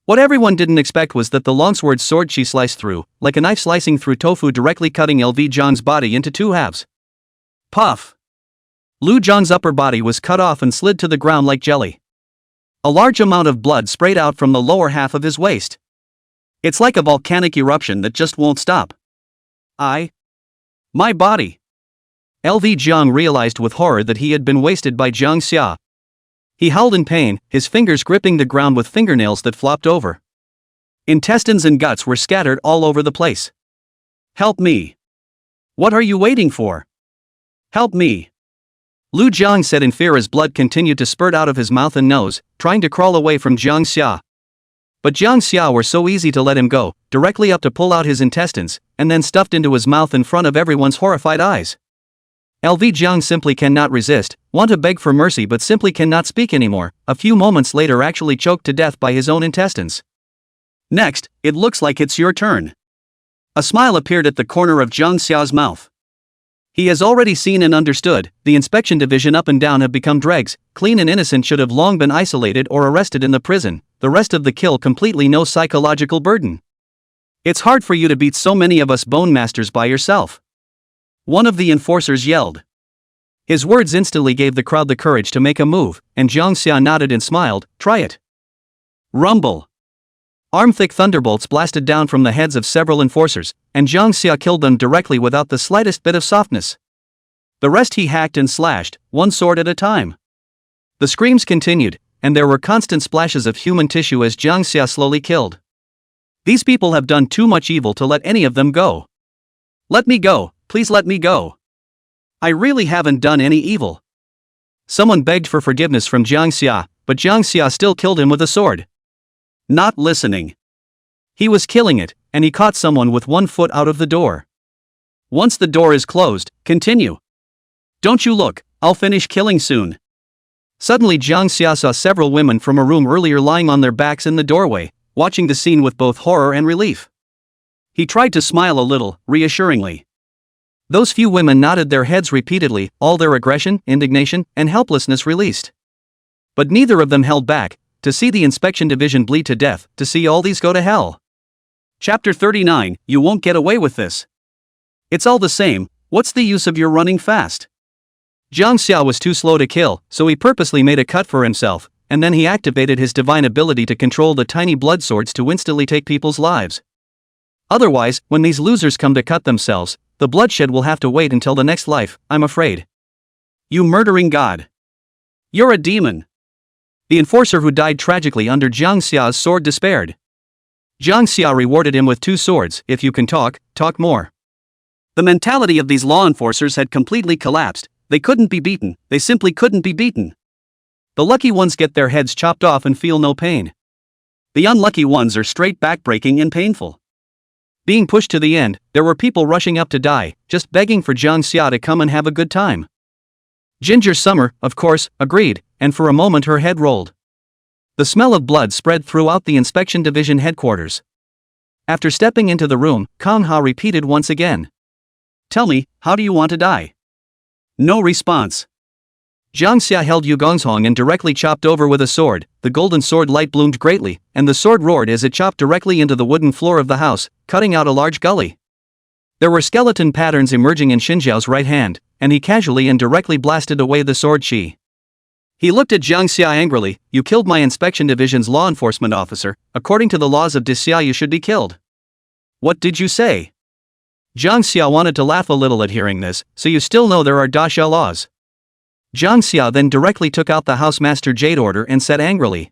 What everyone didn't expect was that the longsword's sword she sliced through, like a knife slicing through tofu, directly cutting LV Zhang's body into two halves. Puff! Lu Zhang's upper body was cut off and slid to the ground like jelly. A large amount of blood sprayed out from the lower half of his waist. It's like a volcanic eruption that just won't stop. My body. LV Zhang realized with horror that he had been wasted by Jang Xia. He howled in pain, his fingers gripping the ground with fingernails that flopped over. Intestines and guts were scattered all over the place. "Help me. What are you waiting for? Help me." Lu Zhang said in fear as blood continued to spurt out of his mouth and nose, trying to crawl away from Jang Xia. But Jang Xia were so easy to let him go, directly up to pull out his intestines, and then stuffed into his mouth in front of everyone's horrified eyes. LV Zhang simply cannot resist, want to beg for mercy but simply cannot speak anymore, a few moments later actually choked to death by his own intestines. "Next, it looks like it's your turn." A smile appeared at the corner of Jang Xia's mouth. He has already seen and understood, the inspection division up and down have become dregs, clean and innocent should have long been isolated or arrested in the prison, the rest of the kill completely no psychological burden. "It's hard for you to beat so many of us bone masters by yourself," one of the enforcers yelled. His words instantly gave the crowd the courage to make a move, and Jang Xia nodded and smiled, "Try it." Rumble. Arm-thick thunderbolts blasted down from the heads of several enforcers, and Jang Xia killed them directly without the slightest bit of softness. The rest he hacked and slashed, one sword at a time. The screams continued, and there were constant splashes of human tissue as Jang Xia slowly killed. These people have done too much evil to let any of them go. Let me go, please let me go. I really haven't done any evil. Someone begged for forgiveness from Jang Xia, but Jang Xia still killed him with a sword. Not listening. He was killing it, and he caught someone with 1 foot out of the door. Once the door is closed, continue. Don't you look, I'll finish killing soon. Suddenly Jang Xia saw several women from a room earlier lying on their backs in the doorway, watching the scene with both horror and relief. He tried to smile a little, reassuringly. Those few women nodded their heads repeatedly, all their aggression, indignation, and helplessness released. But neither of them held back, to see the inspection division bleed to death, to see all these go to hell. Chapter 39, You won't get away with this. It's all the same, what's the use of your running fast? Jang Xia was too slow to kill, so he purposely made a cut for himself, and then he activated his divine ability to control the tiny blood swords to instantly take people's lives. Otherwise, when these losers come to cut themselves, the bloodshed will have to wait until the next life, I'm afraid. You murdering god. You're a demon. The enforcer who died tragically under Jang Xia's sword despaired. Jang Xia rewarded him with 2 swords, if you can talk, talk more. The mentality of these law enforcers had completely collapsed, they couldn't be beaten, they simply couldn't be beaten. The lucky ones get their heads chopped off and feel no pain. The unlucky ones are straight backbreaking and painful. Being pushed to the end, there were people rushing up to die, just begging for Jang Xia to come and have a good time. Ginger Summer, of course, agreed, and for a moment her head rolled. The smell of blood spread throughout the inspection division headquarters. After stepping into the room, Kang Ha repeated once again. Tell me, how do you want to die? No response. Jang Xia held Yu Gongshong and directly chopped over with a sword. The golden sword light bloomed greatly, and the sword roared as it chopped directly into the wooden floor of the house, cutting out a large gully. There were skeleton patterns emerging in Xinjiao's right hand, and he casually and directly blasted away the sword chi. He looked at Jang Xia angrily. You killed my inspection division's law enforcement officer. According to the laws of Xia, you should be killed. What did you say? Jang Xia wanted to laugh a little at hearing this. So you still know there are Xia laws? Jang Xia then directly took out the housemaster Jade Order and said angrily.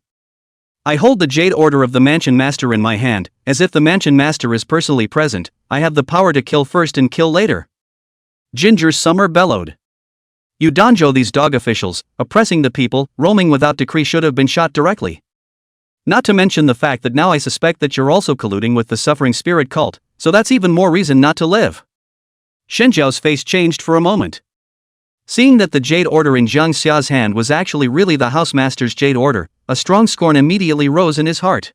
I hold the Jade Order of the Mansion Master in my hand, as if the Mansion Master is personally present. I have the power to kill first and kill later. Ginger Summer bellowed. You Danjo, these dog officials, oppressing the people, roaming without decree, should have been shot directly. Not to mention the fact that now I suspect that you're also colluding with the suffering spirit cult, so that's even more reason not to live. Shenjiao's face changed for a moment. Seeing that the Jade Order in Jang Xia's hand was actually really the housemaster's Jade Order, a strong scorn immediately rose in his heart.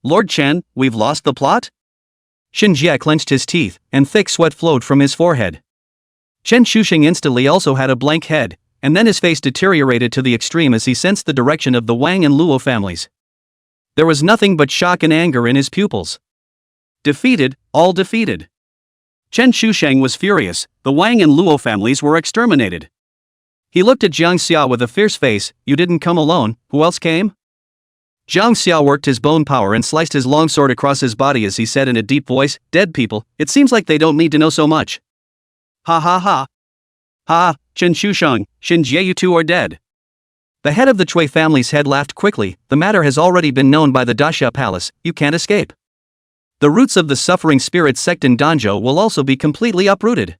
Lord Chen, we've lost the plot? Shenjia clenched his teeth, and thick sweat flowed from his forehead. Chen Shusheng instantly also had a blank head, and then his face deteriorated to the extreme as he sensed the direction of the Wang and Luo families. There was nothing but shock and anger in his pupils. Defeated, all defeated. Chen Shusheng was furious. The Wang and Luo families were exterminated. He looked at Jang Xia with a fierce face. You didn't come alone, who else came? Jang Xia worked his bone power and sliced his long sword across his body as he said in a deep voice, dead people, it seems like they don't need to know so much. Ha ha ha. Ha, Chen Shusheng, Xinjie, you two are dead. The head of the Cui family's head laughed quickly. The matter has already been known by the Daxia Palace, you can't escape. The roots of the suffering spirit sect in Danjo will also be completely uprooted.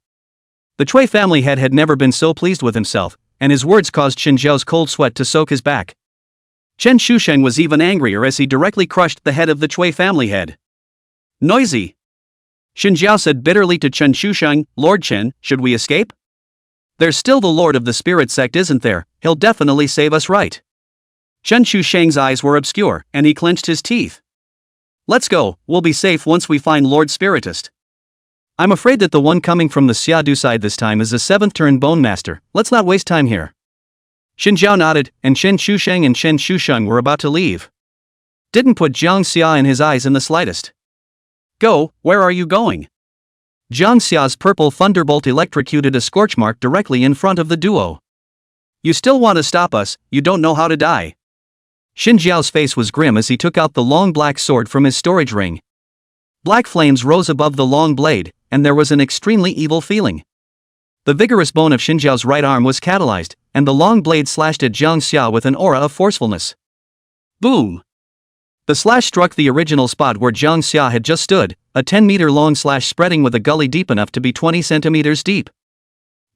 The Cui family head had never been so pleased with himself, and his words caused Xinjiao's cold sweat to soak his back. Chen Shusheng was even angrier as he directly crushed the head of the Cui family head. Noisy! Xinjiao said bitterly to Chen Shusheng, Lord Chen, should we escape? There's still the lord of the spirit sect, isn't there? He'll definitely save us, right? Chen Shusheng's eyes were obscure, and he clenched his teeth. Let's go, we'll be safe once we find Lord Spiritist. I'm afraid that the one coming from the Xiadu side this time is the 7th turn Bone Master. Let's not waste time here. Xinjiao nodded, and Chen Shusheng and Chen Shusheng were about to leave. Didn't put Jang Xia in his eyes in the slightest. Go, where are you going? Jang Xia's purple thunderbolt electrocuted a scorch mark directly in front of the duo. You still want to stop us, you don't know how to die. Xinjiao's face was grim as he took out the long black sword from his storage ring. Black flames rose above the long blade, and there was an extremely evil feeling. The vigorous bone of Xinjiao's right arm was catalyzed, and the long blade slashed at Jang Xia with an aura of forcefulness. Boom! The slash struck the original spot where Jang Xia had just stood, a 10-meter-long slash spreading with a gully deep enough to be 20 centimeters deep.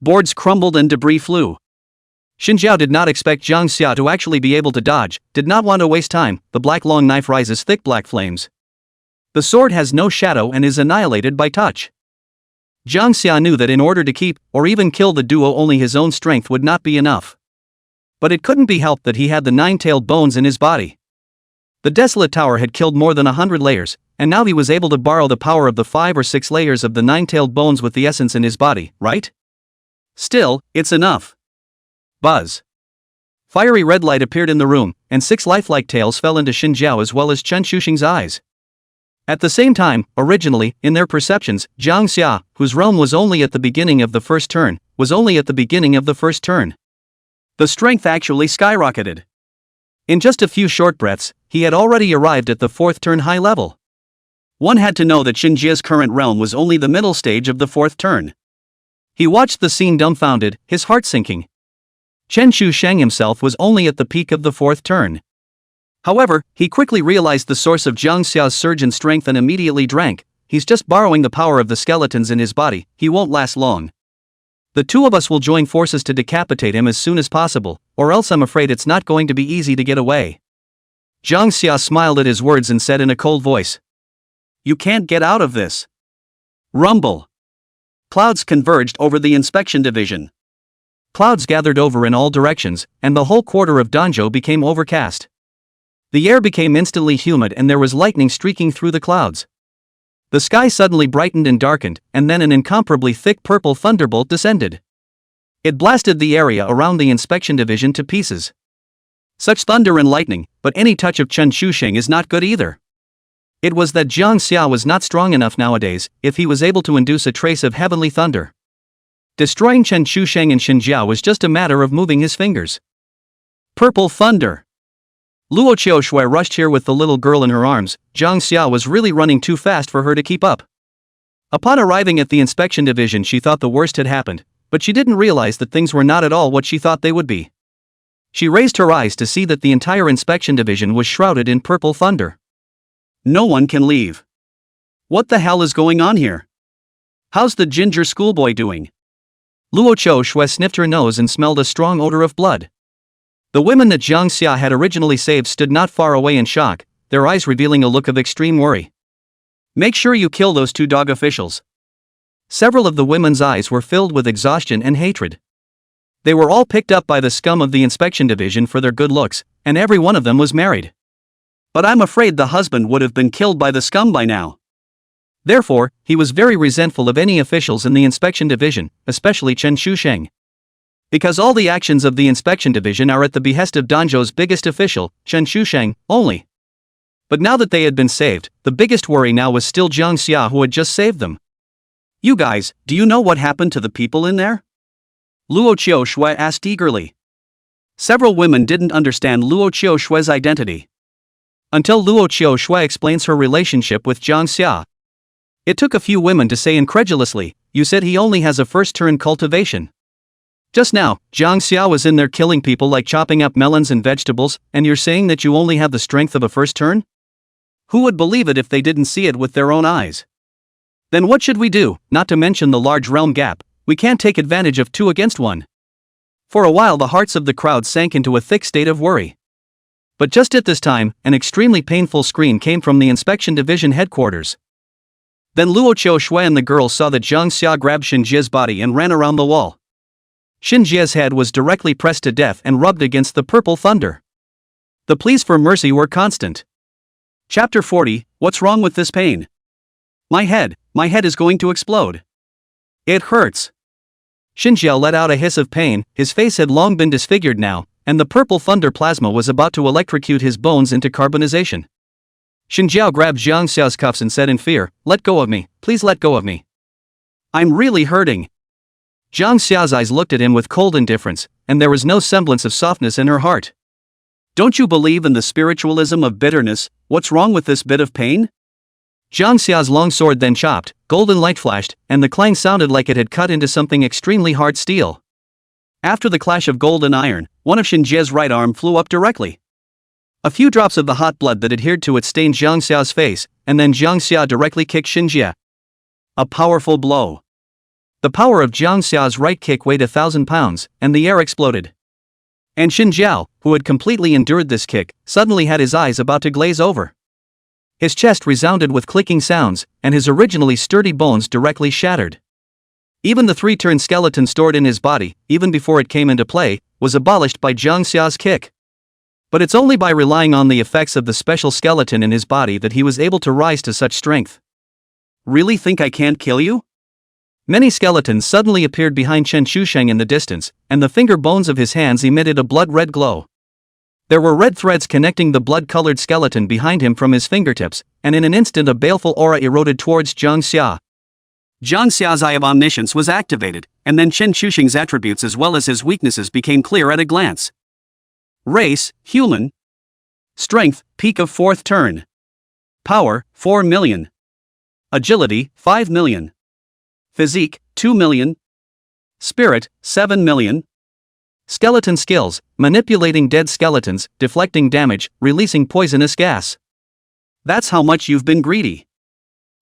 Boards crumbled and debris flew. Xinjiao did not expect Jang Xia to actually be able to dodge, did not want to waste time. The black long knife rises thick black flames. The sword has no shadow and is annihilated by touch. Jang Xia knew that in order to keep, or even kill the duo, only his own strength would not be enough. But it couldn't be helped that he had the 9-tailed bones in his body. The Desolate Tower had killed more than 100 layers, and now he was able to borrow the power of the 5 or 6 layers of the 9-tailed bones with the essence in his body, right? Still, it's enough. Buzz. Fiery red light appeared in the room, and 6 lifelike tails fell into Xinjiao as well as Chen Shuxing's eyes. At the same time, originally, in their perceptions, Jang Xia, whose realm was only at the beginning of the first turn, was only at the beginning of the first turn. The strength actually skyrocketed. In just a few short breaths, he had already arrived at the 4th turn high level. One had to know that Xinjia's current realm was only the middle stage of the 4th turn. He watched the scene dumbfounded, his heart sinking. Chen Shuxing himself was only at the peak of the 4th turn. However, he quickly realized the source of Jang Xia's surge in strength and immediately drank. He's just borrowing the power of the skeletons in his body, he won't last long. The two of us will join forces to decapitate him as soon as possible, or else I'm afraid it's not going to be easy to get away. Jang Xia smiled at his words and said in a cold voice. You can't get out of this. Rumble. Clouds converged over the inspection division. Clouds gathered over in all directions, and the whole quarter of Danjo became overcast. The air became instantly humid and there was lightning streaking through the clouds. The sky suddenly brightened and darkened, and then an incomparably thick purple thunderbolt descended. It blasted the area around the inspection division to pieces. Such thunder and lightning, but any touch of Chen Shuxing is not good either. It was that Jang Xia was not strong enough nowadays, if he was able to induce a trace of heavenly thunder. Destroying Chen Shuxing and Xinjiao was just a matter of moving his fingers. Purple thunder. Luo Qiushui rushed here with the little girl in her arms. Jang Xia was really running too fast for her to keep up. Upon arriving at the inspection division, she thought the worst had happened, but she didn't realize that things were not at all what she thought they would be. She raised her eyes to see that the entire inspection division was shrouded in purple thunder. No one can leave. What the hell is going on here? How's the ginger schoolboy doing? Luo Qiushui sniffed her nose and smelled a strong odor of blood. The women that Jang Xia had originally saved stood not far away in shock, their eyes revealing a look of extreme worry. Make sure you kill those 2 dog officials. Several of the women's eyes were filled with exhaustion and hatred. They were all picked up by the scum of the inspection division for their good looks, and every one of them was married. But I'm afraid the husband would have been killed by the scum by now. Therefore, he was very resentful of any officials in the inspection division, especially Chen Shuxing. Because all the actions of the inspection division are at the behest of Danjo's biggest official, Chen Shuxing, only. But now that they had been saved, the biggest worry now was still Jang Xia, who had just saved them. You guys, do you know what happened to the people in there? Luo Qiushui asked eagerly. Several women didn't understand Luo Qiushui's identity. Until Luo Qiushui explains her relationship with Jang Xia. It took a few women to say incredulously, you said he only has a first-turn cultivation. Just now, Jang Xia was in there killing people like chopping up melons and vegetables, and you're saying that you only have the strength of a first turn? Who would believe it if they didn't see it with their own eyes? Then what should we do, not to mention the large realm gap? We can't take advantage of 2 against 1. For a while the hearts of the crowd sank into a thick state of worry. But just at this time, an extremely painful scream came from the inspection division headquarters. Then Luo Qiushui and the girls saw that Jang Xia grabbed Xinjia's body and ran around the wall. Xinjia's head was directly pressed to death and rubbed against the purple thunder. The pleas for mercy were constant. Chapter 40, What's wrong with this pain? My head is going to explode. It hurts. Xinjia let out a hiss of pain, his face had long been disfigured now, and the purple thunder plasma was about to electrocute his bones into carbonization. Xinjiao grabbed Jang Xia's cuffs and said in fear, let go of me, please let go of me. I'm really hurting. Jang Xia's eyes looked at him with cold indifference, and there was no semblance of softness in her heart. Don't you believe in the spiritualism of bitterness? What's wrong with this bit of pain? Jang Xia's long sword then chopped, golden light flashed, and the clang sounded like it had cut into something extremely hard steel. After the clash of gold and iron, one of Xinjie's right arm flew up directly. A few drops of the hot blood that adhered to it stained Jang Xia's face, and then Jang Xia directly kicked Xinjie. A powerful blow. The power of Jang Xia's right kick weighed 1,000 pounds, and the air exploded. And Xinjiao, who had completely endured this kick, suddenly had his eyes about to glaze over. His chest resounded with clicking sounds, and his originally sturdy bones directly shattered. Even the three-turn skeleton stored in his body, even before it came into play, was abolished by Jang Xia's kick. But it's only by relying on the effects of the special skeleton in his body that he was able to rise to such strength. Really think I can't kill you? Many skeletons suddenly appeared behind Chen Shusheng in the distance, and the finger bones of his hands emitted a blood-red glow. There were red threads connecting the blood-colored skeleton behind him from his fingertips, and in an instant a baleful aura eroded towards Jang Xia. Jang Xia's Eye of Omniscience was activated, and then Chen Shusheng's attributes as well as his weaknesses became clear at a glance. Race, human. Strength, peak of 4th turn. Power, 4 million. Agility, 5 million. Physique, 2 million. Spirit, 7 million. Skeleton skills, manipulating dead skeletons, deflecting damage, releasing poisonous gas. That's how much you've been greedy.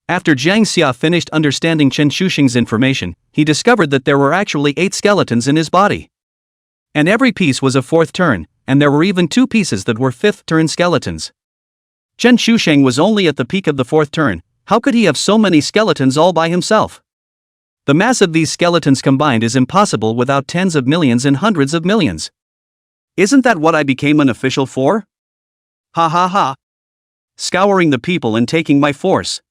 After Jang Xia finished understanding Chen Shusheng's information, he discovered that there were actually 8 skeletons in his body. And every piece was a 4th turn, and there were even 2 pieces that were 5th turn skeletons. Chen Shusheng was only at the peak of the 4th turn. How could he have so many skeletons all by himself? The mass of these skeletons combined is impossible without tens of millions and hundreds of millions. Isn't that what I became an official for? Ha ha ha. Scouring the people and taking my force.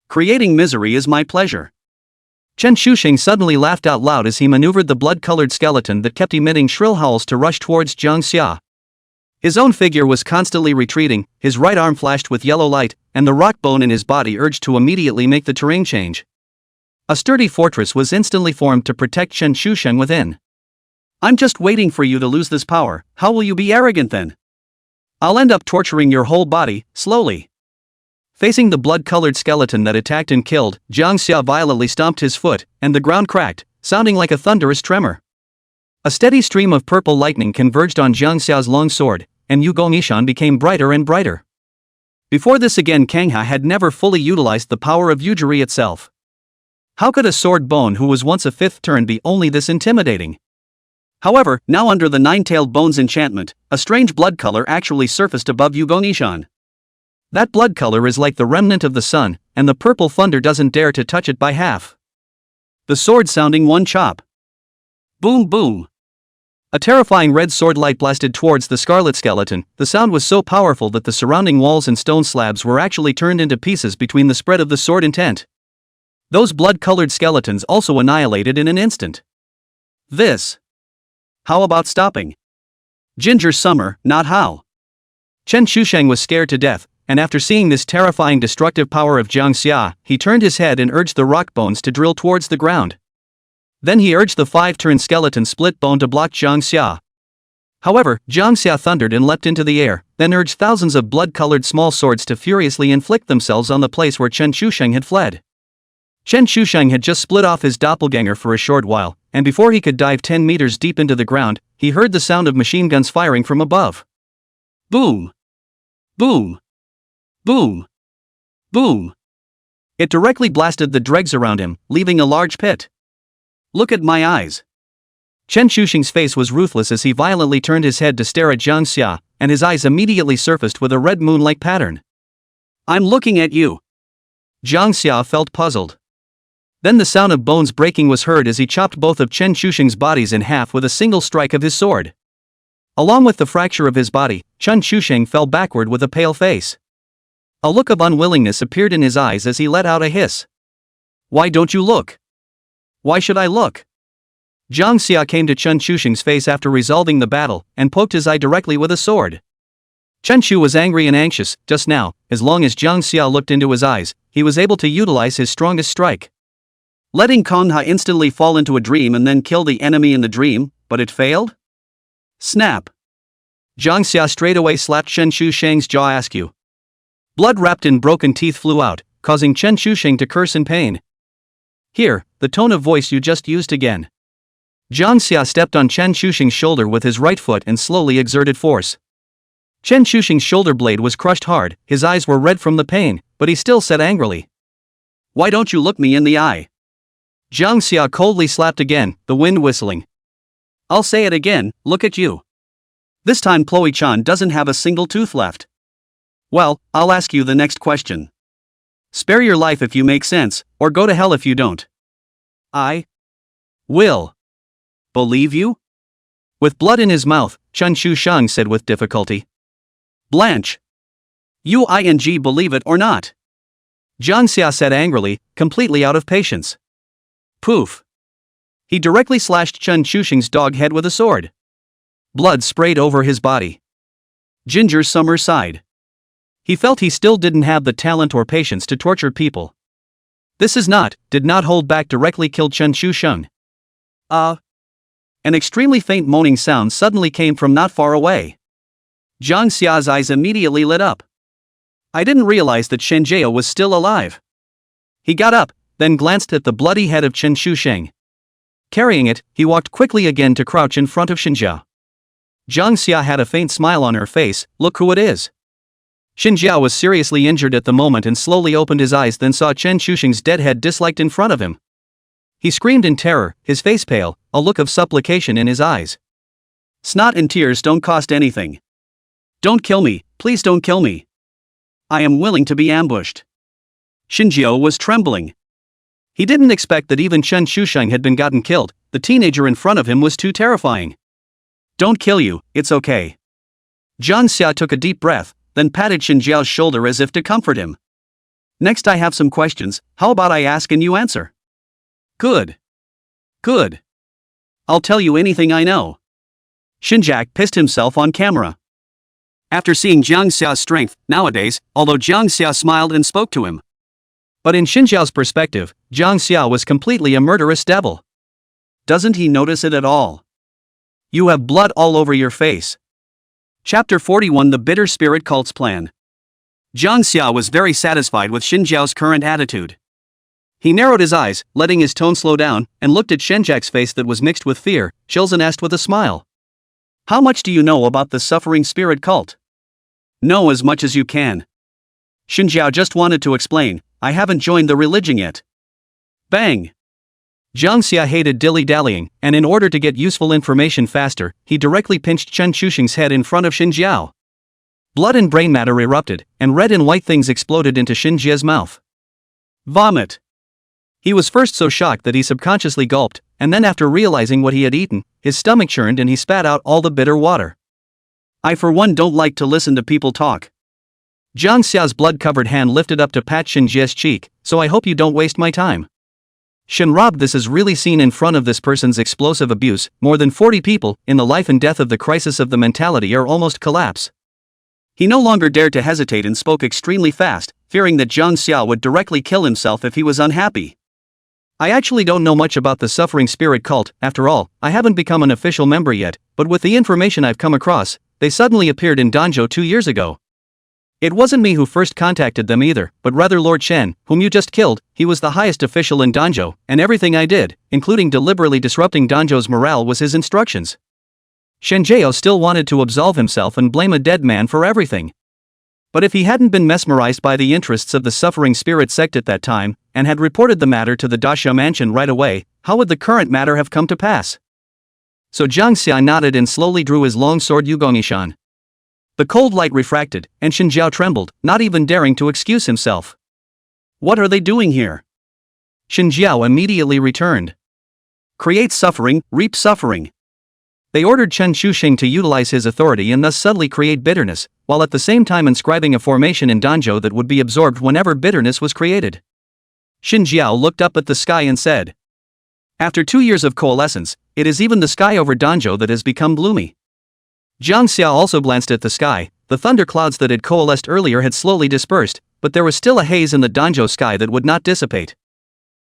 Creating misery is my pleasure. Chen Shusheng suddenly laughed out loud as he maneuvered the blood-colored skeleton that kept emitting shrill howls to rush towards Jang Xia. His own figure was constantly retreating, his right arm flashed with yellow light, and the rock bone in his body urged to immediately make the terrain change. A sturdy fortress was instantly formed to protect Chen Shusheng within. I'm just waiting for you to lose this power. How will you be arrogant then? I'll end up torturing your whole body, slowly. Facing the blood-colored skeleton that attacked and killed, Jang Xia violently stomped his foot, and the ground cracked, sounding like a thunderous tremor. A steady stream of purple lightning converged on Jang Xia's long sword, and Yu Gongshan became brighter and brighter. Before this again, Kangha had never fully utilized the power of Yujiri itself. How could a sword bone who was once a 5th turn be only this intimidating? However, now under the 9-tailed bone's enchantment, a strange blood color actually surfaced above Yu Gongshan. That blood color is like the remnant of the sun, and the purple thunder doesn't dare to touch it by half. The sword sounding one chop. Boom boom. A terrifying red sword light blasted towards the scarlet skeleton. The sound was so powerful that the surrounding walls and stone slabs were actually turned into pieces between the spread of the sword intent. Those blood-colored skeletons also annihilated in an instant. This. How about stopping? Ginger Summer, not how. Chen Shusheng was scared to death, and after seeing this terrifying destructive power of Jang Xia, he turned his head and urged the rock bones to drill towards the ground. Then he urged the 5-turn skeleton split bone to block Jang Xia. However, Jang Xia thundered and leapt into the air, then urged thousands of blood-colored small swords to furiously inflict themselves on the place where Chen Shusheng had fled. Chen Shusheng had just split off his doppelganger for a short while, and before he could dive 10 meters deep into the ground, he heard the sound of machine guns firing from above. Boom! Boom! Boom! Boom! It directly blasted the dregs around him, leaving a large pit. Look at my eyes. Chen Shusheng's face was ruthless as he violently turned his head to stare at Jang Xia, and his eyes immediately surfaced with a red moon-like pattern. I'm looking at you. Jang Xia felt puzzled. Then the sound of bones breaking was heard as he chopped both of Chen Shusheng's bodies in half with a single strike of his sword. Along with the fracture of his body, Chen Shusheng fell backward with a pale face. A look of unwillingness appeared in his eyes as he let out a hiss. Why don't you look? Why should I look? Jang Xia came to Chen Shusheng's face after resolving the battle, and poked his eye directly with a sword. Chen Shu was angry and anxious. Just now, as long as Jang Xia looked into his eyes, he was able to utilize his strongest strike. Letting Kongha instantly fall into a dream and then kill the enemy in the dream, but it failed? Snap. Jang Xia straightaway slapped Chen Shusheng's jaw askew. Blood wrapped in broken teeth flew out, causing Chen Shusheng to curse in pain. Here, the tone of voice you just used again. Jang Xia stepped on Chen Shusheng's shoulder with his right foot and slowly exerted force. Chen Shusheng's shoulder blade was crushed hard, his eyes were red from the pain, but he still said angrily, "Why don't you look me in the eye?" Jang Xia coldly slapped again, the wind whistling. "I'll say it again, look at you. This time Chloe-chan doesn't have a single tooth left. Well, I'll ask you the next question. Spare your life if you make sense, or go to hell if you don't. I will believe you?" With blood in his mouth, Chen Shusheng said with difficulty. "Blanche. You believe it or not?" Jang Xia said angrily, completely out of patience. Poof. He directly slashed Chen Shusheng's dog head with a sword. Blood sprayed over his body. Ginger Summer sighed. He felt he still didn't have the talent or patience to torture people. Did not hold back directly killed Chen Shusheng. An extremely faint moaning sound suddenly came from not far away. Jang Xia's eyes immediately lit up. I didn't realize that Shen Jia was still alive. He got up, then glanced at the bloody head of Chen Shusheng. Carrying it, he walked quickly again to crouch in front of Shen Jia. Jang Xia had a faint smile on her face. Look who it is. Shen Jia was seriously injured at the moment and slowly opened his eyes, then saw Chen Shusheng's dead head disliked in front of him. He screamed in terror, his face pale, a look of supplication in his eyes. Snot and tears don't cost anything. Don't kill me, please don't kill me. I am willing to be ambushed. Shen Jia was trembling. He didn't expect that even Chen Shusheng had been gotten killed. The teenager in front of him was too terrifying. Don't kill you, it's okay. Jang Xia took a deep breath, then patted Shen Jiao's shoulder as if to comfort him. Next I have some questions, how about I ask and you answer? Good. Good. I'll tell you anything I know. Shen Jia pissed himself on camera. After seeing Jang Xia's strength, nowadays, although Jang Xia smiled and spoke to him. But in Shen Jiao's perspective, Jang Xia was completely a murderous devil. Doesn't he notice it at all? You have blood all over your face. Chapter 41 The Bitter Spirit Cult's Plan. Jang Xia was very satisfied with Shen Jiao's current attitude. He narrowed his eyes, letting his tone slow down, and looked at Shen Jiao's face that was mixed with fear, chills, and asked with a smile. How much do you know about the suffering spirit cult? Know as much as you can. Shen Jia just wanted to explain, I haven't joined the religion yet. Bang! Jang Xia hated dilly-dallying, and in order to get useful information faster, he directly pinched Chen Shusheng's head in front of Shen Jiao. Blood and brain matter erupted, and red and white things exploded into Shen Jia's mouth. Vomit! He was first so shocked that he subconsciously gulped, and then after realizing what he had eaten, his stomach churned and he spat out all the bitter water. I for one don't like to listen to people talk. Jang Xia's blood-covered hand lifted up to pat Shen Jia's cheek, so I hope you don't waste my time. Shen Rob, this is really seen in front of this person's explosive abuse. More than 40 people, in the life and death of the crisis of the mentality, are almost collapse. He no longer dared to hesitate and spoke extremely fast, fearing that Jang Xia would directly kill himself if he was unhappy. I actually don't know much about the suffering spirit cult. After all, I haven't become an official member yet, but with the information I've come across, they suddenly appeared in Danjo 2 years ago. It wasn't me who first contacted them either, but rather Lord Shen, whom you just killed. He was the highest official in Danjo, and everything I did, including deliberately disrupting Danjo's morale, was his instructions. Shen Jiao still wanted to absolve himself and blame a dead man for everything. But if he hadn't been mesmerized by the interests of the suffering spirit sect at that time, and had reported the matter to the Dasha mansion right away, how would the current matter have come to pass? So Jang Xia nodded and slowly drew his long sword Yugongishan. The cold light refracted, and Shen Jiao trembled, not even daring to excuse himself. What are they doing here? Shen Jiao immediately returned. Create suffering, reap suffering. They ordered Chen Shusheng to utilize his authority and thus subtly create bitterness, while at the same time inscribing a formation in Danjo that would be absorbed whenever bitterness was created. Shen Jiao looked up at the sky and said, After 2 years of coalescence, it is even the sky over Danjo that has become gloomy. Jang Xia also glanced at the sky. The thunderclouds that had coalesced earlier had slowly dispersed, but there was still a haze in the Danjo sky that would not dissipate.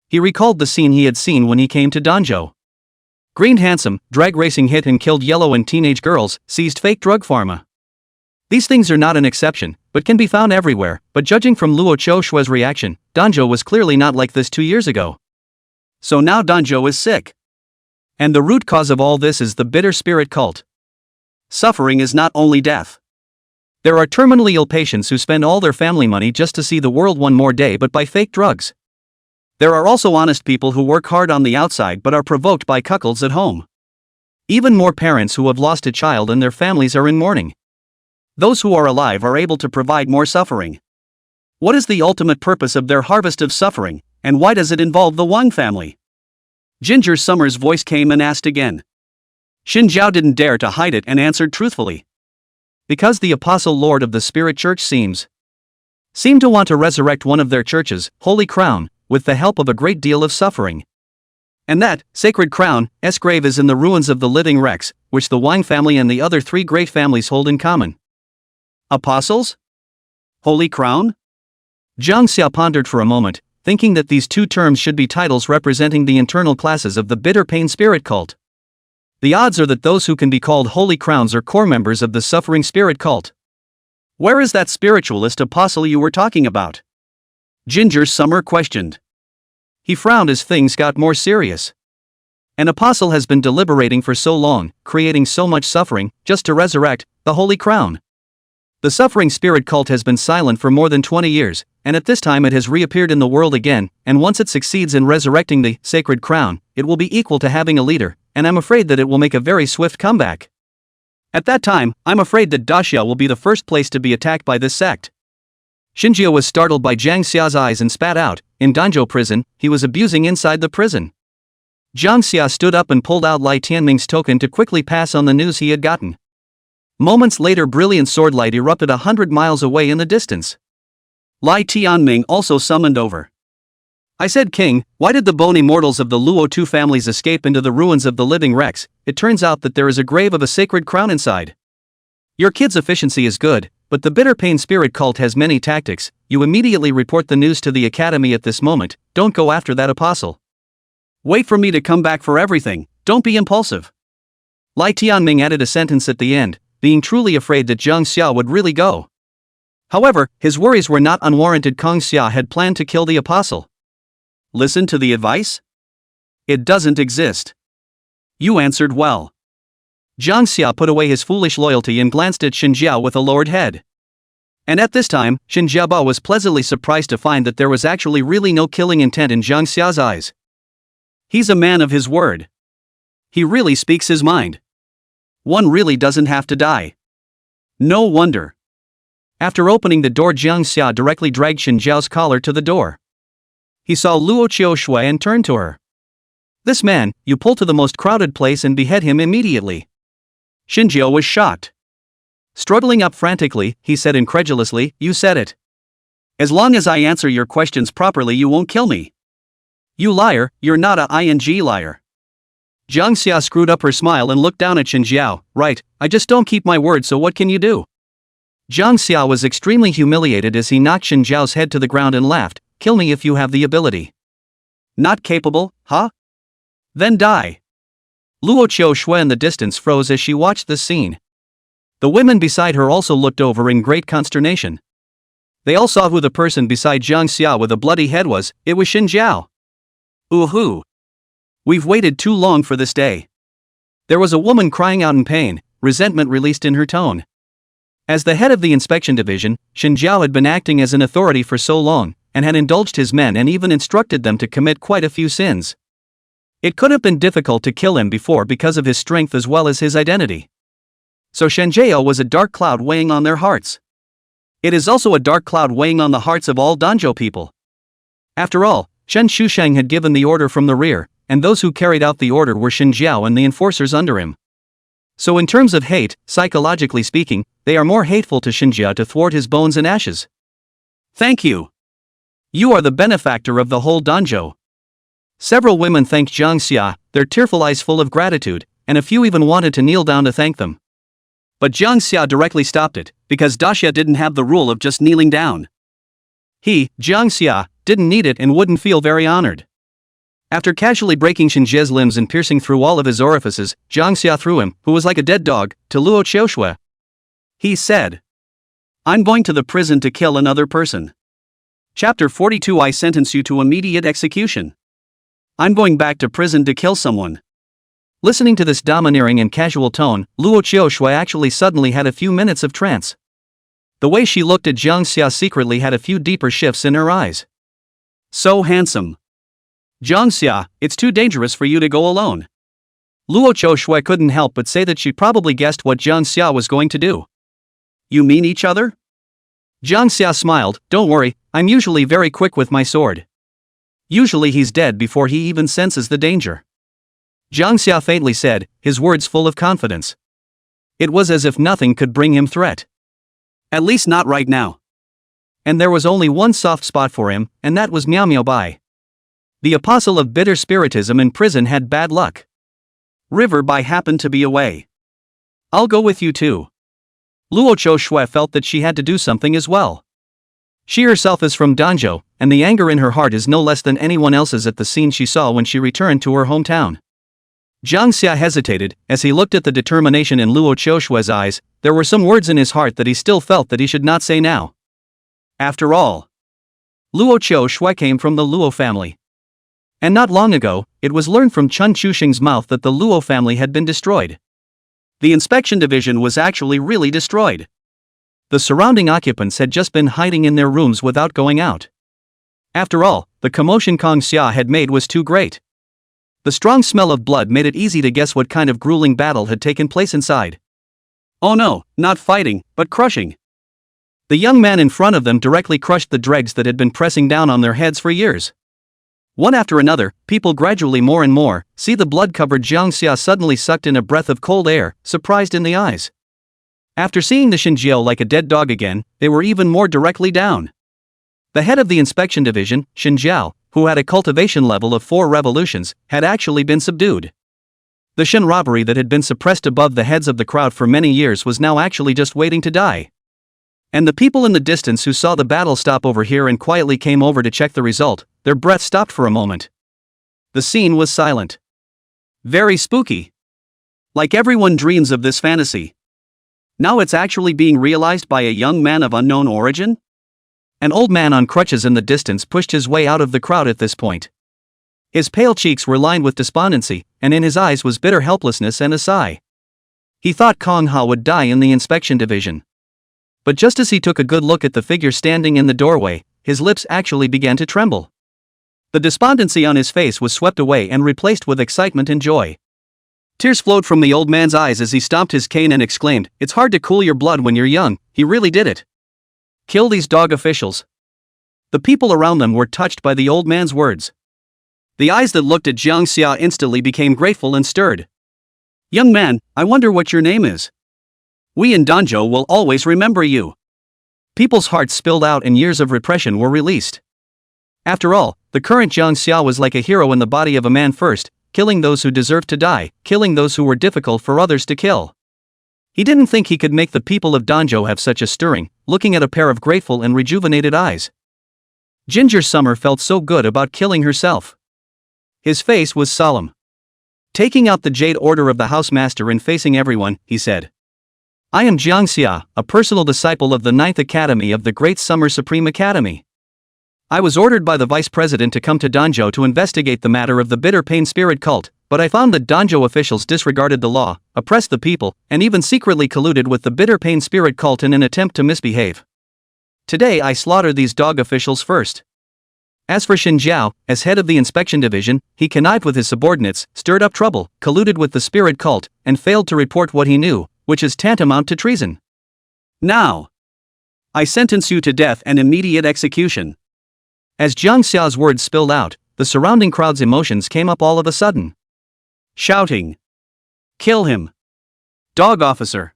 He recalled the scene he had seen when he came to Danjo. Green handsome, drag racing hit and killed yellow and teenage girls, seized fake drug pharma. These things are not an exception, but can be found everywhere, but judging from Luo Qiushui's reaction, Danjo was clearly not like this 2 years ago. So now Danjo is sick. And the root cause of all this is the bitter spirit cult. Suffering is not only death. There are terminally ill patients who spend all their family money just to see the world one more day but buy fake drugs. There are also honest people who work hard on the outside but are provoked by cuckolds at home. Even more parents who have lost a child and their families are in mourning. Those who are alive are able to provide more suffering. What is the ultimate purpose of their harvest of suffering, and why does it involve the Wang family? Ginger Summer's voice came and asked again. Xin Zhao didn't dare to hide it and answered truthfully. Because the Apostle Lord of the Spirit Church seemed to want to resurrect one of their churches, Holy Crown, with the help of a great deal of suffering. And that Sacred Crown's grave is in the ruins of the living wrecks, which the Wang family and the other 3 great families hold in common. Apostles? Holy Crown? Jang Xia pondered for a moment, thinking that these 2 terms should be titles representing the internal classes of the bitter pain spirit cult. The odds are that those who can be called Holy Crowns are core members of the suffering spirit cult. Where is that spiritualist apostle you were talking about? Ginger Summer questioned. He frowned as things got more serious. An apostle has been deliberating for so long, creating so much suffering, just to resurrect the Holy Crown. The suffering spirit cult has been silent for more than 20 years, and at this time it has reappeared in the world again, and once it succeeds in resurrecting the Sacred Crown, it will be equal to having a leader, and I'm afraid that it will make a very swift comeback. At that time, I'm afraid that Daxia will be the first place to be attacked by this sect. Xinjia was startled by Jang Xia's eyes and spat out. In Danjo prison, he was abusing inside the prison. Jang Xia stood up and pulled out Lai Tianming's token to quickly pass on the news he had gotten. Moments later, brilliant sword light erupted 100 miles away in the distance. Lai Tianming also summoned over. I said, King, why did the bone immortals of the Luo 2 families escape into the ruins of the living wrecks? It turns out that there is a grave of a sacred crown inside. Your kid's efficiency is good, but the bitter pain spirit cult has many tactics. You immediately report the news to the academy at this moment. Don't go after that apostle. Wait for me to come back for everything. Don't be impulsive. Lai Tianming added a sentence at the end, being truly afraid that Jang Xia would really go. However, his worries were not unwarranted. Kang Xia had planned to kill the apostle. Listen to the advice? It doesn't exist. You answered well. Jang Xia put away his foolish loyalty and glanced at Xin Zhao with a lowered head. And at this time, Xin Zhao was pleasantly surprised to find that there was actually really no killing intent in Jang Xia's eyes. He's a man of his word. He really speaks his mind. One really doesn't have to die. No wonder. After opening the door, Jang Xia directly dragged Xin Zhao's collar to the door. He saw Luo Qiushui and turned to her. This man, you pull to the most crowded place and behead him immediately. Xin Zhao was shocked. Struggling up frantically, he said incredulously, you said it. As long as I answer your questions properly, you won't kill me. You liar, you're not a ing liar. Jang Xia screwed up her smile and looked down at Xin Zhao. Right, I just don't keep my word, so what can you do? Jang Xia was extremely humiliated as he knocked Xin Zhao's head to the ground and laughed. Kill me if you have the ability. Not capable, huh? Then die. Luo Qiushui in the distance froze as she watched this scene. The women beside her also looked over in great consternation. They all saw who the person beside Jang Xia with a bloody head was. It was Xin Zhao. Ooh-hoo. We've waited too long for this day. There was a woman crying out in pain, resentment released in her tone. As the head of the inspection division, Xin Zhao had been acting as an authority for so long, and had indulged his men and even instructed them to commit quite a few sins. It could have been difficult to kill him before because of his strength as well as his identity. So Shen Zhao was a dark cloud weighing on their hearts. It is also a dark cloud weighing on the hearts of all Danjo people. After all, Shen Shusheng had given the order from the rear, and those who carried out the order were Xin Zhao and the enforcers under him. So in terms of hate, psychologically speaking, they are more hateful to Xin Zhao to thwart his bones and ashes. Thank you. You are the benefactor of the whole Danjo. Several women thanked Jang Xia, their tearful eyes full of gratitude, and a few even wanted to kneel down to thank them. But Jang Xia directly stopped it, because Daxia didn't have the rule of just kneeling down. He, Jang Xia, didn't need it and wouldn't feel very honored. After casually breaking Xin Zhe's limbs and piercing through all of his orifices, Jang Xia threw him, who was like a dead dog, to Luo Qiushui. He said, I'm going to the prison to kill another person. Chapter 42. I sentence you to immediate execution. I'm going back to prison to kill someone. Listening to this domineering and casual tone, Luo Qiushui actually suddenly had a few minutes of trance. The way she looked at Jang Xia secretly had a few deeper shifts in her eyes. So handsome. Jang Xia, it's too dangerous for you to go alone. Luo Qiushui couldn't help but say that she probably guessed what Jang Xia was going to do. You mean each other? Jang Xia smiled. Don't worry, I'm usually very quick with my sword. Usually he's dead before he even senses the danger. Jang Xia faintly said, his words full of confidence. It was as if nothing could bring him threat. At least not right now. And there was only one soft spot for him, and that was Miao Miao Bai. The apostle of bitter spiritism in prison had bad luck. River Bai happened to be away. I'll go with you too. Luo Qiushui felt that she had to do something as well. She herself is from Danjo, and the anger in her heart is no less than anyone else's at the scene she saw when she returned to her hometown. Jang Xia hesitated. As he looked at the determination in Luo Qiushui's eyes, there were some words in his heart that he still felt that he should not say now. After all, Luo Qiushui came from the Luo family. And not long ago, it was learned from Chun Chuxing's mouth that the Luo family had been destroyed. The inspection division was actually really destroyed. The surrounding occupants had just been hiding in their rooms without going out. After all, the commotion Kang Xia had made was too great. The strong smell of blood made it easy to guess what kind of grueling battle had taken place inside. Oh no, not fighting, but crushing. The young man in front of them directly crushed the dregs that had been pressing down on their heads for years. One after another, people gradually more and more, see the blood-covered Jang Xia suddenly sucked in a breath of cold air, surprised in the eyes. After seeing the Xinjiao like a dead dog again, they were even more directly down. The head of the inspection division, Xinjiao, who had a cultivation level of 4 revolutions, had actually been subdued. The Shen robbery that had been suppressed above the heads of the crowd for many years was now actually just waiting to die. And the people in the distance who saw the battle stop over here and quietly came over to check the result, their breath stopped for a moment. The scene was silent. Very spooky. Like everyone dreams of this fantasy. Now it's actually being realized by a young man of unknown origin? An old man on crutches in the distance pushed his way out of the crowd at this point. His pale cheeks were lined with despondency, and in his eyes was bitter helplessness and a sigh. He thought Kong Ha would die in the inspection division. But just as he took a good look at the figure standing in the doorway, his lips actually began to tremble. The despondency on his face was swept away and replaced with excitement and joy. Tears flowed from the old man's eyes as he stomped his cane and exclaimed, "It's hard to cool your blood when you're young, he really did it. Kill these dog officials." The people around them were touched by the old man's words. The eyes that looked at Jang Xia instantly became grateful and stirred. "Young man, I wonder what your name is. We in Danjo will always remember you." People's hearts spilled out and years of repression were released. After all, the current Jang Xia was like a hero in the body of a man first, killing those who deserved to die, killing those who were difficult for others to kill. He didn't think he could make the people of Danjo have such a stirring, looking at a pair of grateful and rejuvenated eyes. Ginger Summer felt so good about killing herself. His face was solemn. Taking out the jade order of the housemaster and facing everyone, he said, "I am Jang Xia, a personal disciple of the 9th Academy of the Great Summer Supreme Academy. I was ordered by the vice president to come to Danjo to investigate the matter of the bitter pain spirit cult, but I found that Danjo officials disregarded the law, oppressed the people, and even secretly colluded with the bitter pain spirit cult in an attempt to misbehave. Today I slaughter these dog officials first." As for Xinjiao, as head of the inspection division, he connived with his subordinates, stirred up trouble, colluded with the spirit cult, and failed to report what he knew, which is tantamount to treason. Now, I sentence you to death and immediate execution. As Jang Xia's words spilled out, the surrounding crowd's emotions came up all of a sudden. Shouting, "Kill him! Dog officer!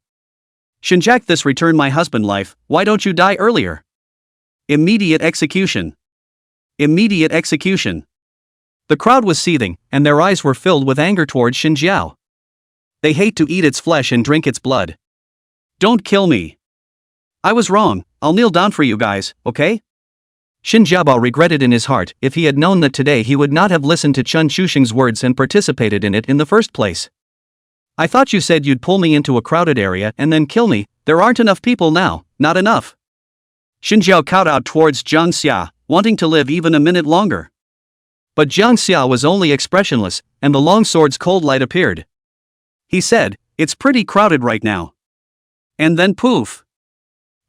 Shinjak, this returned my husband life, why don't you die earlier? Immediate execution! Immediate execution!" The crowd was seething, and their eyes were filled with anger towards Xinjiao. They hate to eat its flesh and drink its blood. "Don't kill me. I was wrong, I'll kneel down for you guys, okay?" Xinjiao regretted in his heart if he had known that today he would not have listened to Chun Chuxing's words and participated in it in the first place. "I thought you said you'd pull me into a crowded area and then kill me. There aren't enough people now, not enough." Xinjiao kowtowed towards Jang Xia, wanting to live even a minute longer. But Jang Xia was only expressionless, and the long sword's cold light appeared. He said, "It's pretty crowded right now." And then poof!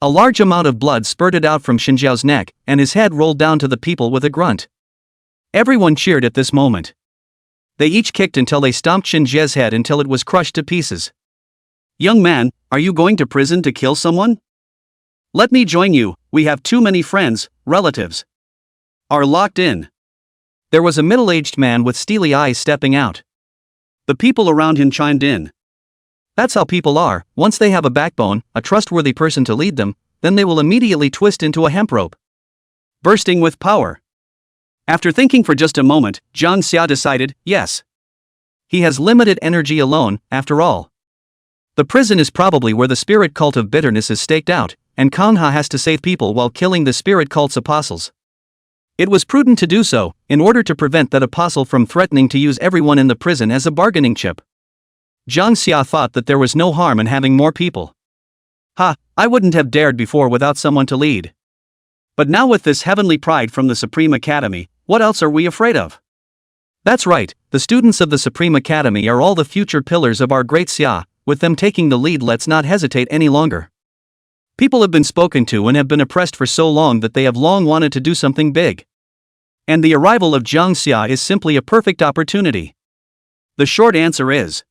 A large amount of blood spurted out from Xinjiao's neck, and his head rolled down to the people with a grunt. Everyone cheered at this moment. They each kicked until they stomped Xinjiao's head until it was crushed to pieces. "Young man, are you going to prison to kill someone?" "Let me join you, we have too many friends, relatives. Are locked in." There was a middle-aged man with steely eyes stepping out. The people around him chimed in. That's how people are, once they have a backbone, a trustworthy person to lead them, then they will immediately twist into a hemp rope. Bursting with power. After thinking for just a moment, Jang Xia decided, yes. He has limited energy alone, after all. The prison is probably where the spirit cult of bitterness is staked out, and Kangha has to save people while killing the spirit cult's apostles. It was prudent to do so, in order to prevent that apostle from threatening to use everyone in the prison as a bargaining chip. Jang Xia thought that there was no harm in having more people. I wouldn't have dared before without someone to lead. But now with this heavenly pride from the Supreme Academy, what else are we afraid of? That's right, the students of the Supreme Academy are all the future pillars of our great Xia, with them taking the lead let's not hesitate any longer. People have been spoken to and have been oppressed for so long that they have long wanted to do something big. And the arrival of Jang Xia is simply a perfect opportunity. The short answer is,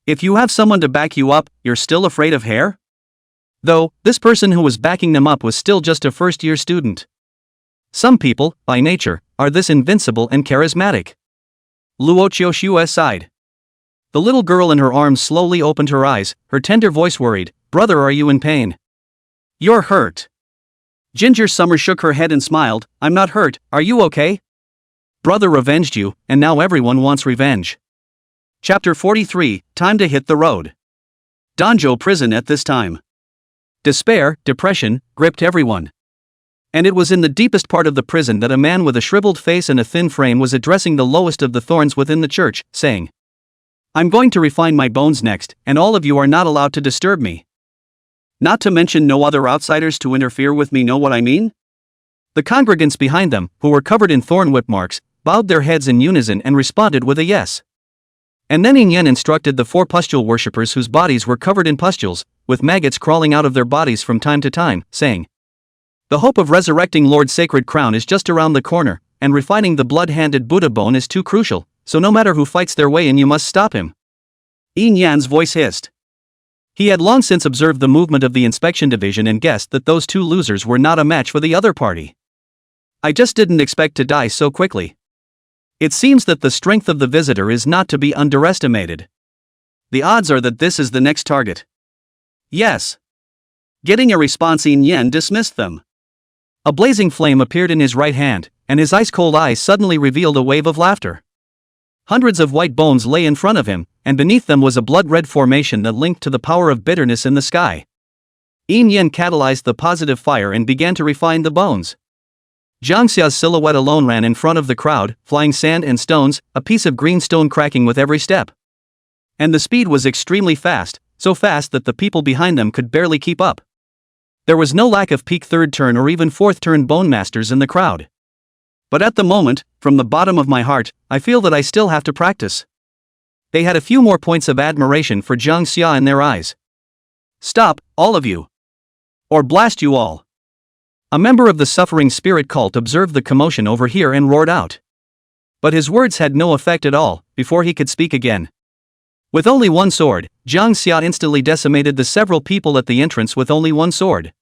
if you have someone to back you up, you're still afraid of hair? Though, this person who was backing them up was still just a first-year student. Some people, by nature, are this invincible and charismatic. Luo Qiuxiu sighed. The little girl in her arms slowly opened her eyes, her tender voice worried, "Brother, are you in pain?" "You're hurt." Ginger Summer shook her head and smiled, "I'm not hurt, are you okay?" Brother revenged you, and now everyone wants revenge. Chapter 43, Time to hit the road. Danjo prison at this time. Despair, depression, gripped everyone. And it was in the deepest part of the prison that a man with a shriveled face and a thin frame was addressing the lowest of the thorns within the church, saying, "I'm going to refine my bones next, and all of you are not allowed to disturb me. Not to mention no other outsiders to interfere with me, know what I mean?" The congregants behind them, who were covered in thorn whip marks, bowed their heads in unison and responded with a yes. And then Yin Yen instructed the 4 pustule worshippers whose bodies were covered in pustules, with maggots crawling out of their bodies from time to time, saying, "The hope of resurrecting Lord's sacred crown is just around the corner, and refining the blood-handed Buddha bone is too crucial, so no matter who fights their way in you must stop him." Yin Yan's voice hissed. He had long since observed the movement of the inspection division and guessed that those 2 losers were not a match for the other party. "I just didn't expect to die so quickly. It seems that the strength of the visitor is not to be underestimated. The odds are that this is the next target." "Yes." Getting a response, Yin Yen dismissed them. A blazing flame appeared in his right hand, and his ice-cold eyes suddenly revealed a wave of laughter. Hundreds of white bones lay in front of him, and beneath them was a blood-red formation that linked to the power of bitterness in the sky. Yin Yen catalyzed the positive fire and began to refine the bones. Jang Xia's silhouette alone ran in front of the crowd, flying sand and stones, a piece of green stone cracking with every step. And the speed was extremely fast, so fast that the people behind them could barely keep up. There was no lack of peak 3rd turn or even 4th turn bone masters in the crowd. But at the moment, from the bottom of my heart, I feel that I still have to practice. They had a few more points of admiration for Jang Xia in their eyes. "Stop, all of you. Or blast you all." A member of the suffering spirit cult observed the commotion over here and roared out. But his words had no effect at all, before he could speak again. With only one sword, Jang Xia instantly decimated the several people at the entrance with only one sword.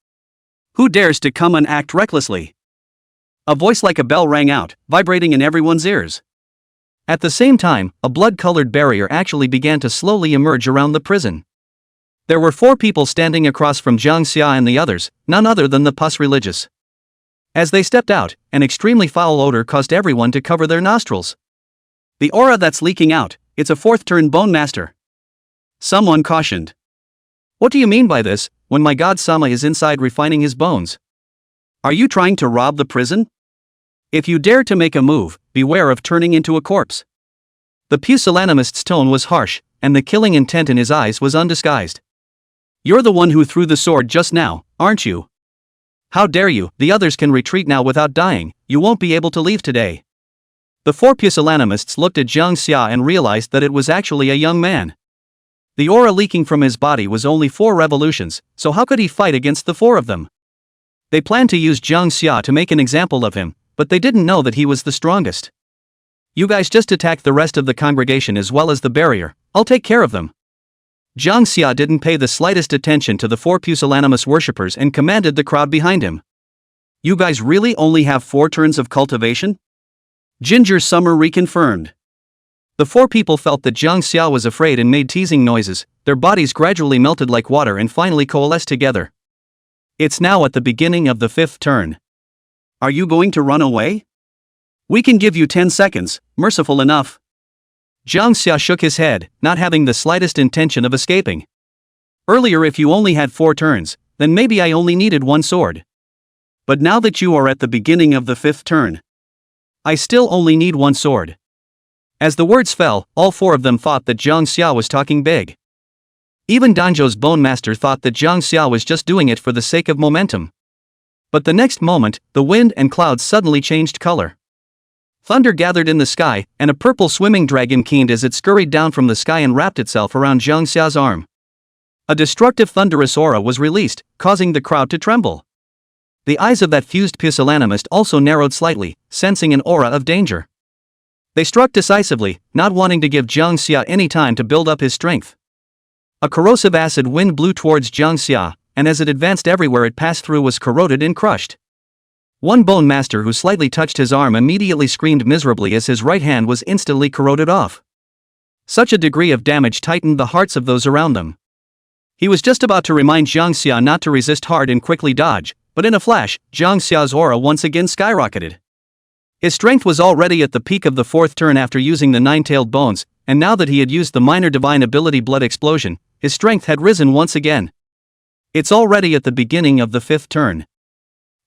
"Who dares to come and act recklessly?" A voice like a bell rang out, vibrating in everyone's ears. At the same time, a blood-colored barrier actually began to slowly emerge around the prison. There were 4 people standing across from Jang Xia and the others, none other than the pus religious. As they stepped out, an extremely foul odor caused everyone to cover their nostrils. "The aura that's leaking out, it's a 4th turn bone master," someone cautioned. "What do you mean by this, when my god Sama is inside refining his bones? Are you trying to rob the prison? If you dare to make a move, beware of turning into a corpse." The pusillanimist's tone was harsh, and the killing intent in his eyes was undisguised. "You're the one who threw the sword just now, aren't you?" How dare you, the others can retreat now without dying, you won't be able to leave today. The four pusillanimists looked at Jang Xia and realized that it was actually a young man. The aura leaking from his body was only 4 revolutions, so how could he fight against the 4 of them? They planned to use Jang Xia to make an example of him, but they didn't know that he was the strongest. You guys just attack the rest of the congregation as well as the barrier, I'll take care of them. Jang Xia didn't pay the slightest attention to the 4 pusillanimous worshippers and commanded the crowd behind him. You guys really only have 4 turns of cultivation? Ginger Summer reconfirmed. The 4 people felt that Jang Xia was afraid and made teasing noises, their bodies gradually melted like water and finally coalesced together. It's now at the beginning of the 5th turn. Are you going to run away? We can give you 10 seconds, merciful enough. Jang Xia shook his head, not having the slightest intention of escaping. Earlier if you only had 4 turns, then maybe I only needed 1 sword. But now that you are at the beginning of the 5th turn, I still only need 1 sword. As the words fell, all 4 of them thought that Jang Xia was talking big. Even Danjo's Bone Master thought that Jang Xia was just doing it for the sake of momentum. But the next moment, the wind and clouds suddenly changed color. Thunder gathered in the sky, and a purple swimming dragon keened as it scurried down from the sky and wrapped itself around Jang Xia's arm. A destructive thunderous aura was released, causing the crowd to tremble. The eyes of that fused pusillanimist also narrowed slightly, sensing an aura of danger. They struck decisively, not wanting to give Jang Xia any time to build up his strength. A corrosive acid wind blew towards Jang Xia, and as it advanced everywhere it passed through was corroded and crushed. One Bone Master who slightly touched his arm immediately screamed miserably as his right hand was instantly corroded off. Such a degree of damage tightened the hearts of those around them. He was just about to remind Jang Xia not to resist hard and quickly dodge, but in a flash, Jang Xia's aura once again skyrocketed. His strength was already at the peak of the 4th turn after using the 9-tailed bones, and now that he had used the minor divine ability Blood Explosion, his strength had risen once again. It's already at the beginning of the 5th turn.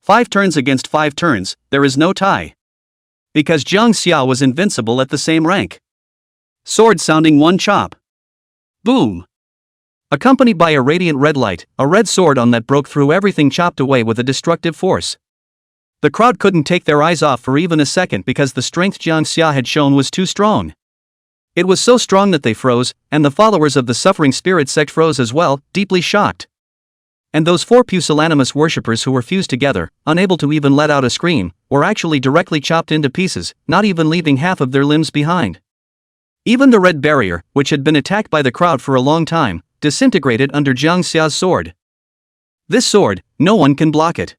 5 turns against 5 turns, there is no tie. Because Jang Xia was invincible at the same rank. Sword sounding 1 chop. Boom. Accompanied by a radiant red light, a red sword on that broke through everything chopped away with a destructive force. The crowd couldn't take their eyes off for even a second because the strength Jang Xia had shown was too strong. It was so strong that they froze, and the followers of the Suffering Spirit sect froze as well, deeply shocked. And those 4 pusillanimous worshippers who were fused together, unable to even let out a scream, were actually directly chopped into pieces, not even leaving half of their limbs behind. Even the red barrier, which had been attacked by the crowd for a long time, disintegrated under Jang Xia's sword. This sword, no one can block it.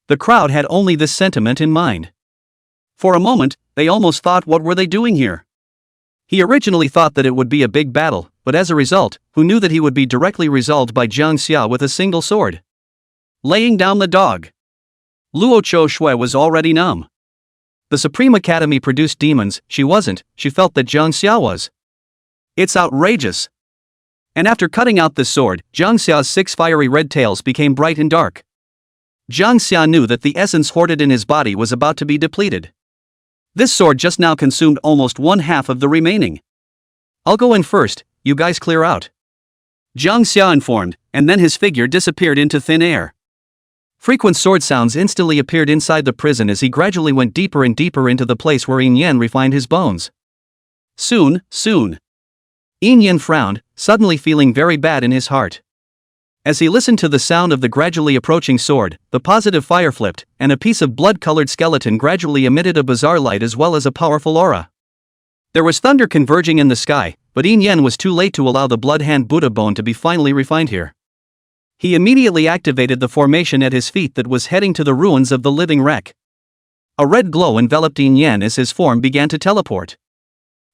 The crowd had only this sentiment in mind. For a moment, they almost thought, what were they doing here? He originally thought that it would be a big battle, but as a result, who knew that he would be directly resolved by Jang Xia with a single sword? Laying down the dog. Luo Cho Shui was already numb. The Supreme Academy produced demons, she wasn't, she felt that Jang Xia was. It's outrageous. And after cutting out this sword, Jang Xia's 6 fiery red tails became bright and dark. Jang Xia knew that the essence hoarded in his body was about to be depleted. This sword just now consumed almost 1/2 of the remaining. I'll go in first, you guys clear out. Jang Xia informed, and then his figure disappeared into thin air. Frequent sword sounds instantly appeared inside the prison as he gradually went deeper and deeper into the place where Yin Yan refined his bones. Soon. Yin Yan frowned, suddenly feeling very bad in his heart. As he listened to the sound of the gradually approaching sword, the positive fire flipped, and a piece of blood-colored skeleton gradually emitted a bizarre light as well as a powerful aura. There was thunder converging in the sky, but Yin Yan was too late to allow the blood hand Buddha bone to be finally refined here. He immediately activated the formation at his feet that was heading to the ruins of the living wreck. A red glow enveloped Yin Yan as his form began to teleport.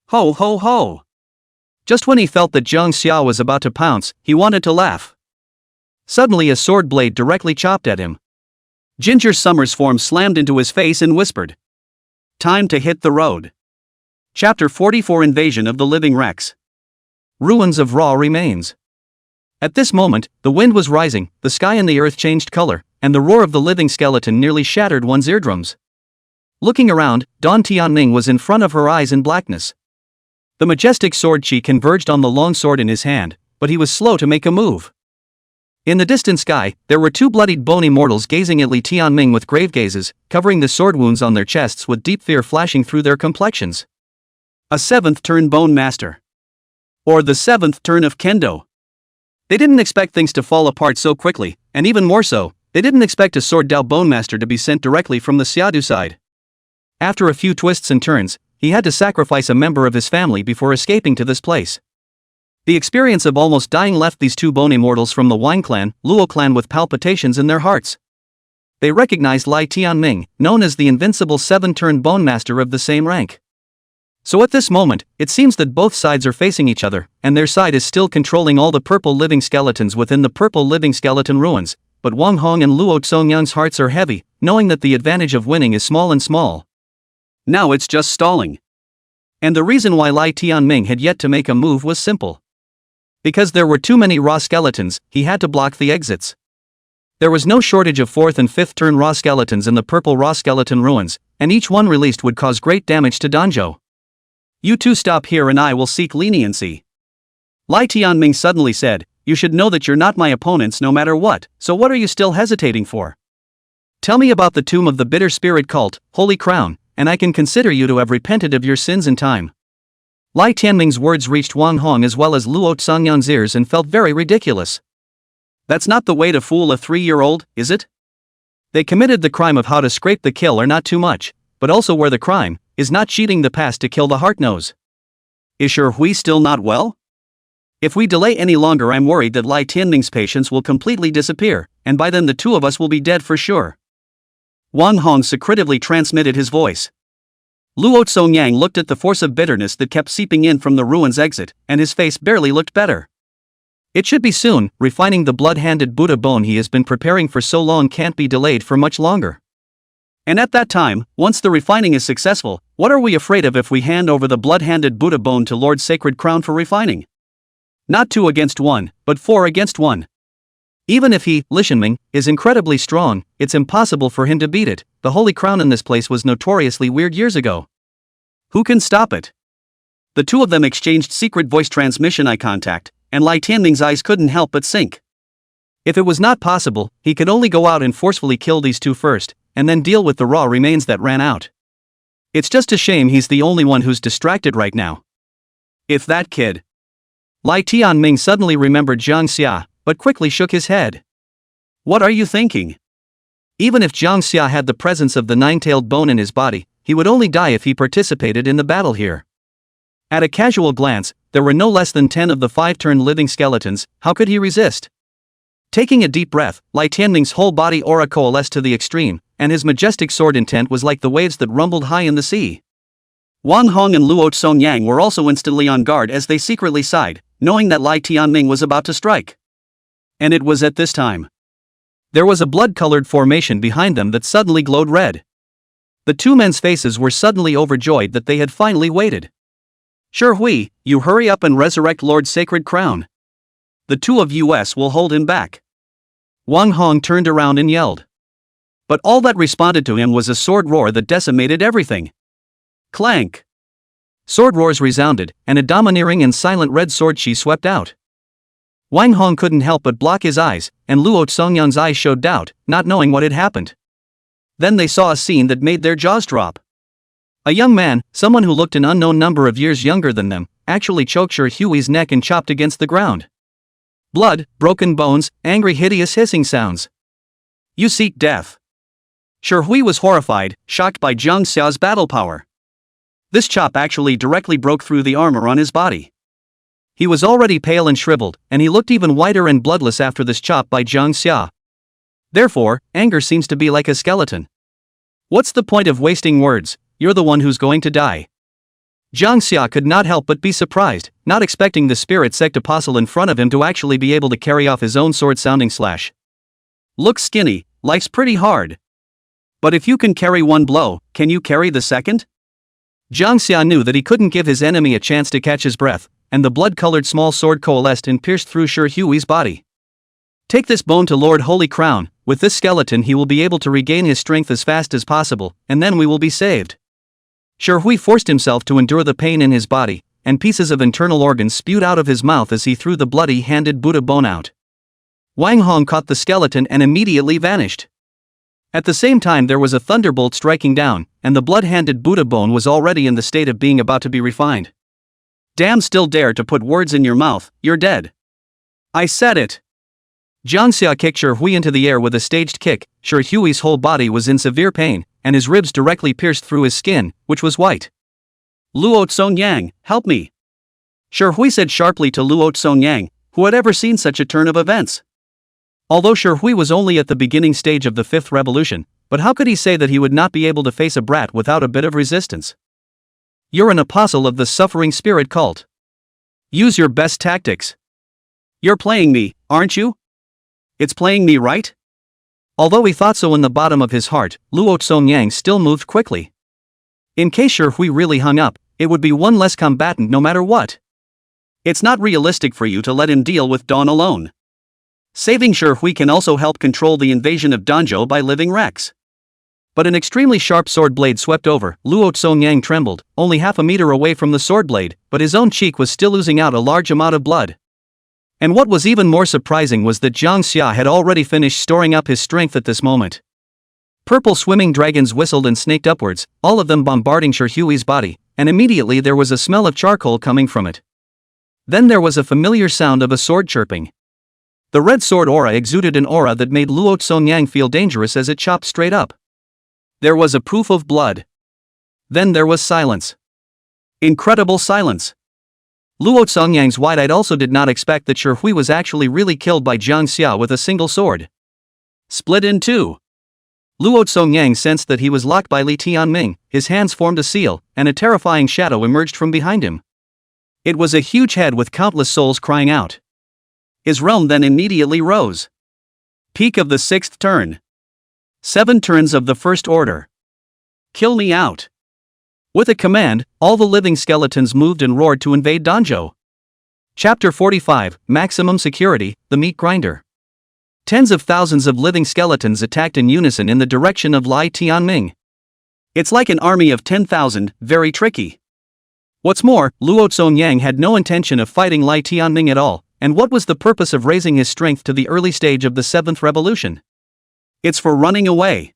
Ho ho ho! Just when he felt that Jang Xia was about to pounce, he wanted to laugh. Suddenly a sword blade directly chopped at him. Ginger Summer's form slammed into his face and whispered. Time to hit the road. Chapter 44 Invasion of the Living Wrecks. Ruins of raw remains. At this moment, the wind was rising, the sky and the earth changed color, and the roar of the living skeleton nearly shattered one's eardrums. Looking around, Don Tianning was in front of her eyes in blackness. The majestic sword chi converged on the long sword in his hand, but he was slow to make a move. In the distant sky, there were two bloodied bony mortals gazing at Li Tianming with grave gazes, covering the sword wounds on their chests with deep fear flashing through their complexions. A seventh turn bone master. Or the seventh turn of kendo. They didn't expect things to fall apart so quickly, and even more so, they didn't expect a sword Dao bone master to be sent directly from the Xiadu side. After a few twists and turns, he had to sacrifice a member of his family before escaping to this place. The experience of almost dying left these two bone immortals from the Wang clan, Luo clan with palpitations in their hearts. They recognized Li Tianming, known as the Invincible 7-turn bone master of the same rank. So at this moment, it seems that both sides are facing each other, and their side is still controlling all the purple living skeletons within the purple living skeleton ruins, but Wang Hong and Luo Zongyang's hearts are heavy, knowing that the advantage of winning is small and small. Now it's just stalling. And the reason why Li Tianming had yet to make a move was simple. Because there were too many raw skeletons, he had to block the exits. There was no shortage of 4th and 5th turn raw skeletons in the purple raw skeleton ruins, and each one released would cause great damage to Danjo. You two stop here and I will seek leniency. Li Tianming suddenly said, you should know that you're not my opponents no matter what, so what are you still hesitating for? Tell me about the tomb of the bitter spirit cult, Holy Crown, and I can consider you to have repented of your sins in time. Li Tianming's words reached Wang Hong as well as Luo Zongyang's ears and felt very ridiculous. That's not the way to fool a 3-year-old, is it? They committed the crime of how to scrape the kill or not too much, but also where the crime is not cheating the past to kill the heart knows. Is Hui still not well? If we delay any longer I'm worried that Li Tianming's patience will completely disappear, and by then the two of us will be dead for sure. Wang Hong secretively transmitted his voice. Luo Zongyang looked at the force of bitterness that kept seeping in from the ruins exit, and his face barely looked better. It should be soon, refining the blood-handed Buddha bone he has been preparing for so long can't be delayed for much longer. And at that time, once the refining is successful, what are we afraid of if we hand over the blood-handed Buddha bone to Lord Sacred Crown for refining? Not 2 against 1, but 4 against 1. Even if he, Li Tianming, is incredibly strong, it's impossible for him to beat it. The Holy Crown in this place was notoriously weird years ago. Who can stop it? The two of them exchanged secret voice transmission eye contact, and Li Tianming's eyes couldn't help but sink. If it was not possible, he could only go out and forcefully kill these two first, and then deal with the raw remains that ran out. It's just a shame he's the only one who's distracted right now. If that kid. Li Tianming suddenly remembered Jang Xia, but quickly shook his head. What are you thinking? Even if Jang Xia had the presence of the 9-tailed bone in his body, he would only die if he participated in the battle here. At a casual glance, there were no less than 10 of the 5-turn living skeletons. How could he resist? Taking a deep breath, Li Tianming's whole body aura coalesced to the extreme, and his majestic sword intent was like the waves that rumbled high in the sea. Wang Hong and Luo Zongyang were also instantly on guard as they secretly sighed, knowing that Li Tianming was about to strike. And it was at this time. There was a blood-colored formation behind them that suddenly glowed red. The two men's faces were suddenly overjoyed that they had finally waited. Hui, you hurry up and resurrect Lord Sacred Crown. The two of us will hold him back. Wang Hong turned around and yelled. But all that responded to him was a sword roar that decimated everything. Clank! Sword roars resounded, and a domineering and silent red sword chi swept out. Wang Hong couldn't help but block his eyes, and Luo Zongyang's eyes showed doubt, not knowing what had happened. Then they saw a scene that made their jaws drop. A young man, someone who looked an unknown number of years younger than them, actually choked Hui's neck and chopped against the ground. Blood, broken bones, angry hideous hissing sounds. You seek death. Hui was horrified, shocked by Jang Xia's battle power. This chop actually directly broke through the armor on his body. He was already pale and shriveled, and he looked even whiter and bloodless after this chop by Jang Xia. Therefore, anger seems to be like a skeleton. What's the point of wasting words? You're the one who's going to die. Jang Xia could not help but be surprised, not expecting the spirit sect apostle in front of him to actually be able to carry off his own sword-sounding slash. Looks skinny, life's pretty hard. But if you can carry one blow, can you carry the second? Jang Xia knew that he couldn't give his enemy a chance to catch his breath, and the blood-colored small sword coalesced and pierced through Hui's body. Take this bone to Lord Holy Crown. With this skeleton he will be able to regain his strength as fast as possible, and then we will be saved. Hui forced himself to endure the pain in his body, and pieces of internal organs spewed out of his mouth as he threw the bloody-handed Buddha bone out. Wang Hong caught the skeleton and immediately vanished. At the same time there was a thunderbolt striking down, and the blood-handed Buddha bone was already in the state of being about to be refined. Damn, still dare to put words in your mouth, you're dead. I said it. Jang Xia kicked Shi Hui into the air with a staged kick. Shi Hui's whole body was in severe pain, and his ribs directly pierced through his skin, which was white. Luo Tsongyang, help me. Shi Hui said sharply to Luo Tsongyang, who had ever seen such a turn of events. Although Shi Hui was only at the beginning stage of the fifth revolution, but how could he say that he would not be able to face a brat without a bit of resistance? You're an apostle of the suffering spirit cult. Use your best tactics. You're playing me, aren't you? It's playing me, right? Although he thought so in the bottom of his heart, Luo Tsongyang still moved quickly. In case Shi Hui really hung up, it would be one less combatant no matter what. It's not realistic for you to let him deal with Dawn alone. Saving Shi Hui can also help control the invasion of Danjo by living wrecks. But an extremely sharp sword blade swept over. Luo Tsongyang trembled, only half a meter away from the sword blade, but his own cheek was still oozing out a large amount of blood. And what was even more surprising was that Jang Xia had already finished storing up his strength at this moment. Purple swimming dragons whistled and snaked upwards, all of them bombarding Shi Hui's body, and immediately there was a smell of charcoal coming from it. Then there was a familiar sound of a sword chirping. The red sword aura exuded an aura that made Luo Tsongyang feel dangerous as it chopped straight up. There was a proof of blood. Then there was silence. Incredible silence. Luo Tsongyang's wide-eyed also did not expect that Shi Hui was actually really killed by Jang Xia with a single sword. Split in two. Luo Tsongyang sensed that he was locked by Li Tianming, his hands formed a seal, and a terrifying shadow emerged from behind him. It was a huge head with countless souls crying out. His realm then immediately rose. Peak of the sixth turn. 7 turns of the first order. Kill me out. With a command, all the living skeletons moved and roared to invade Danjo. Chapter 45, Maximum Security, the Meat Grinder. Tens of thousands of living skeletons attacked in unison in the direction of Li Tianming. It's like an army of 10,000, very tricky. What's more, Luo Tsongyang had no intention of fighting Li Tianming at all, and what was the purpose of raising his strength to the early stage of the 7th revolution? It's for running away.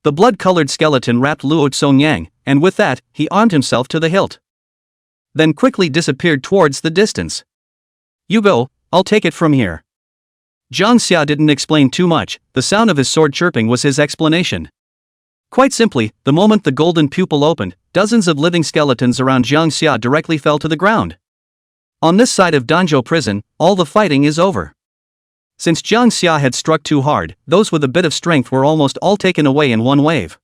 The blood-colored skeleton wrapped Luo Tsongyang, and with that, he armed himself to the hilt. Then quickly disappeared towards the distance. You go, I'll take it from here. Jang Xia didn't explain too much, the sound of his sword chirping was his explanation. Quite simply, the moment the golden pupil opened, dozens of living skeletons around Jang Xia directly fell to the ground. On this side of Danjo prison, all the fighting is over. Since Jang Xia had struck too hard, those with a bit of strength were almost all taken away in one wave.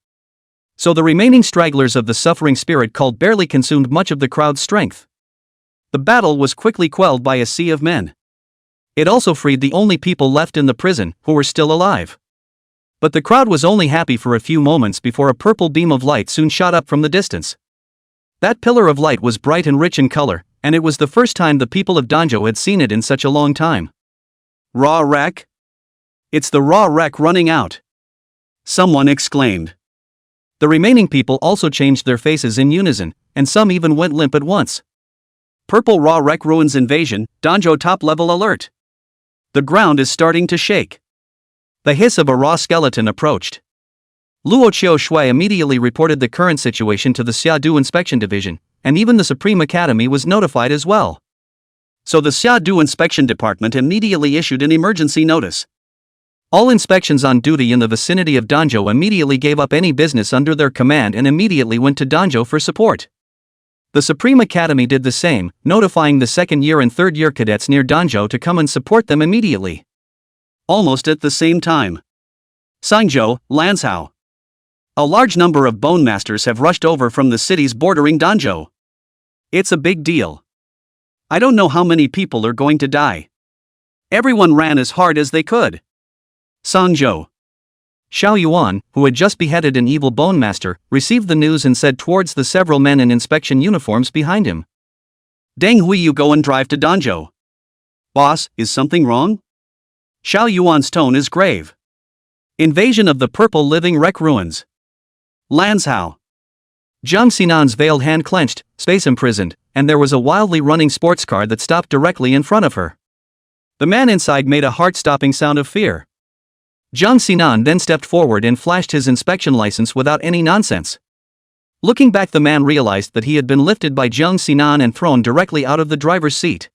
So the remaining stragglers of the suffering spirit cult barely consumed much of the crowd's strength. The battle was quickly quelled by a sea of men. It also freed the only people left in the prison, who were still alive. But the crowd was only happy for a few moments before a purple beam of light soon shot up from the distance. That pillar of light was bright and rich in color, and it was the first time the people of Danjo had seen it in such a long time. Raw wreck? It's the raw wreck running out. Someone exclaimed. The remaining people also changed their faces in unison, and some even went limp at once. Purple raw wreck ruins invasion, Danjo top level alert. The ground is starting to shake. The hiss of a raw skeleton approached. Luo Qiushui immediately reported the current situation to the Xiadu Inspection Division, and even the Supreme Academy was notified as well. So the Xiadu Inspection Department immediately issued an emergency notice. All inspections on duty in the vicinity of Danjo immediately gave up any business under their command and immediately went to Danjo for support. The Supreme Academy did the same, notifying the second-year and third-year cadets near Danjo to come and support them immediately. Almost at the same time. Sangzhou, Lanzhou. A large number of bone masters have rushed over from the cities bordering Danjo. It's a big deal. I don't know how many people are going to die. Everyone ran as hard as they could. Sangzhou. Xiao Yuan, who had just beheaded an evil bone master, received the news and said towards the several men in inspection uniforms behind him. Deng Hui, you go and drive to Danjo. Boss, is something wrong? Xiao Yuan's tone is grave. Invasion of the purple living wreck ruins. Lanzhou. Zhang Xinan's veiled hand clenched, space imprisoned, and there was a wildly running sports car that stopped directly in front of her. The man inside made a heart-stopping sound of fear. Jang Xia then stepped forward and flashed his inspection license without any nonsense. Looking back, the man realized that he had been lifted by Jang Xia and thrown directly out of the driver's seat.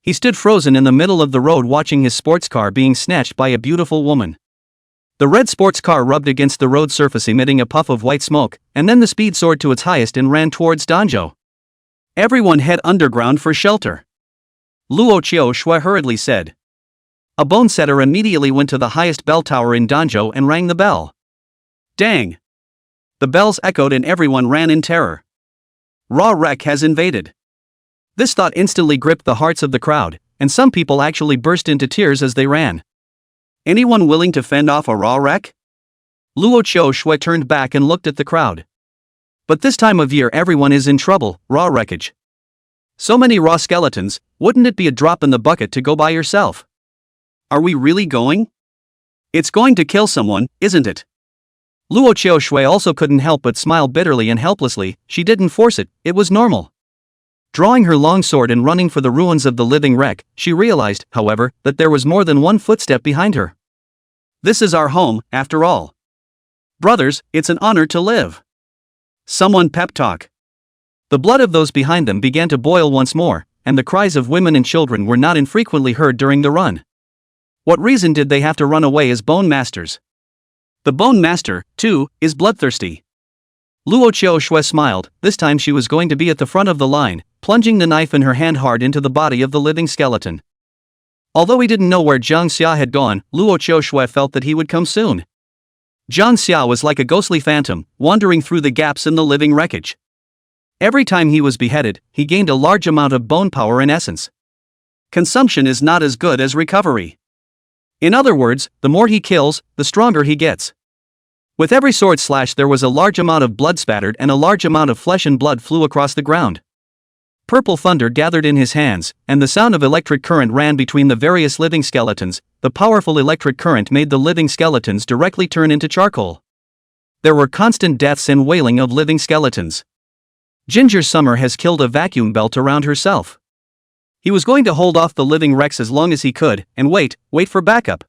He stood frozen in the middle of the road watching his sports car being snatched by a beautiful woman. The red sports car rubbed against the road surface emitting a puff of white smoke, and then the speed soared to its highest and ran towards Danjo. Everyone head underground for shelter. Luo Shui hurriedly said. A bone setter immediately went to the highest bell tower in Danjo and rang the bell. Dang! The bells echoed and everyone ran in terror. Raw Wreck has invaded. This thought instantly gripped the hearts of the crowd, and some people actually burst into tears as they ran. Anyone willing to fend off a Raw Wreck? Luo Shui turned back and looked at the crowd. But this time of year everyone is in trouble, raw wreckage. So many raw skeletons, wouldn't it be a drop in the bucket to go by yourself? Are we really going? It's going to kill someone, isn't it? Luo Shui also couldn't help but smile bitterly and helplessly. She didn't force it, it was normal. Drawing her long sword and running for the ruins of the living wreck, she realized, however, that there was more than one footstep behind her. This is our home, after all. Brothers, it's an honor to live. Someone pep talk. The blood of those behind them began to boil once more, and the cries of women and children were not infrequently heard during the run. What reason did they have to run away as Bone Masters? The Bone Master, too, is bloodthirsty. Luo Shui smiled. This time she was going to be at the front of the line, plunging the knife in her hand hard into the body of the living skeleton. Although he didn't know where Jang Xia had gone, Luo Shui felt that he would come soon. Jang Xia was like a ghostly phantom, wandering through the gaps in the living wreckage. Every time he was beheaded, he gained a large amount of bone power and essence. Consumption is not as good as recovery. In other words, the more he kills, the stronger he gets. With every sword slash there was a large amount of blood spattered and a large amount of flesh and blood flew across the ground. Purple thunder gathered in his hands, and the sound of electric current ran between the various living skeletons. The powerful electric current made the living skeletons directly turn into charcoal. There were constant deaths and wailing of living skeletons. Ginger Summer has killed a vacuum belt around herself. He was going to hold off the living wrecks as long as he could, and wait for backup.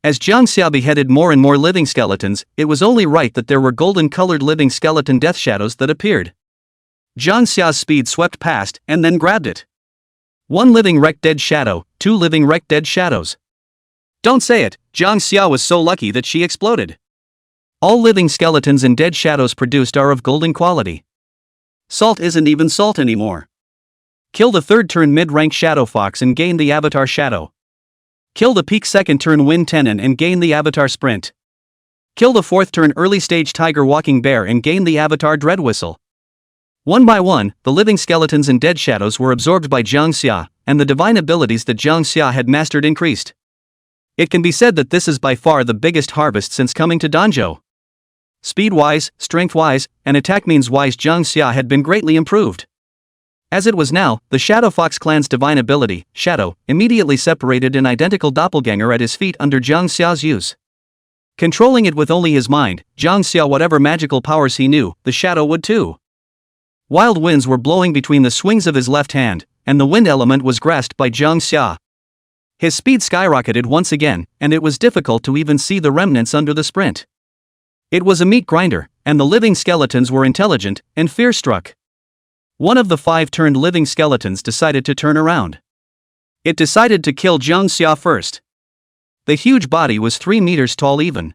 As Jang Xia beheaded more and more living skeletons, it was only right that there were golden-colored living skeleton death shadows that appeared. Jang Xia's speed swept past, and then grabbed it. One living wreck dead shadow, two living wreck dead shadows. Don't say it, Jang Xia was so lucky that she exploded. All living skeletons and dead shadows produced are of golden quality. Salt isn't even salt anymore. Kill the third turn mid-rank Shadow Fox and gain the Avatar Shadow. Kill the peak second turn Wind Tenon and gain the Avatar Sprint. Kill the fourth turn early stage Tiger Walking Bear and gain the Avatar Dread Whistle. One by one, the living skeletons and dead shadows were absorbed by Jang Xia, and the divine abilities that Jang Xia had mastered increased. It can be said that this is by far the biggest harvest since coming to Danjo. Speed-wise, strength-wise, and attack means-wise Jang Xia had been greatly improved. As it was now, the Shadow Fox clan's divine ability, Shadow, immediately separated an identical doppelganger at his feet under Jang Xia's use. Controlling it with only his mind, Jang Xia whatever magical powers he knew, the Shadow would too. Wild winds were blowing between the swings of his left hand, and the wind element was grasped by Jang Xia. His speed skyrocketed once again, and it was difficult to even see the remnants under the sprint. It was a meat grinder, and the living skeletons were intelligent and fear-struck. One of the 5 turned living skeletons decided to turn around. It decided to kill Jang Xia first. The huge body was 3 meters tall even.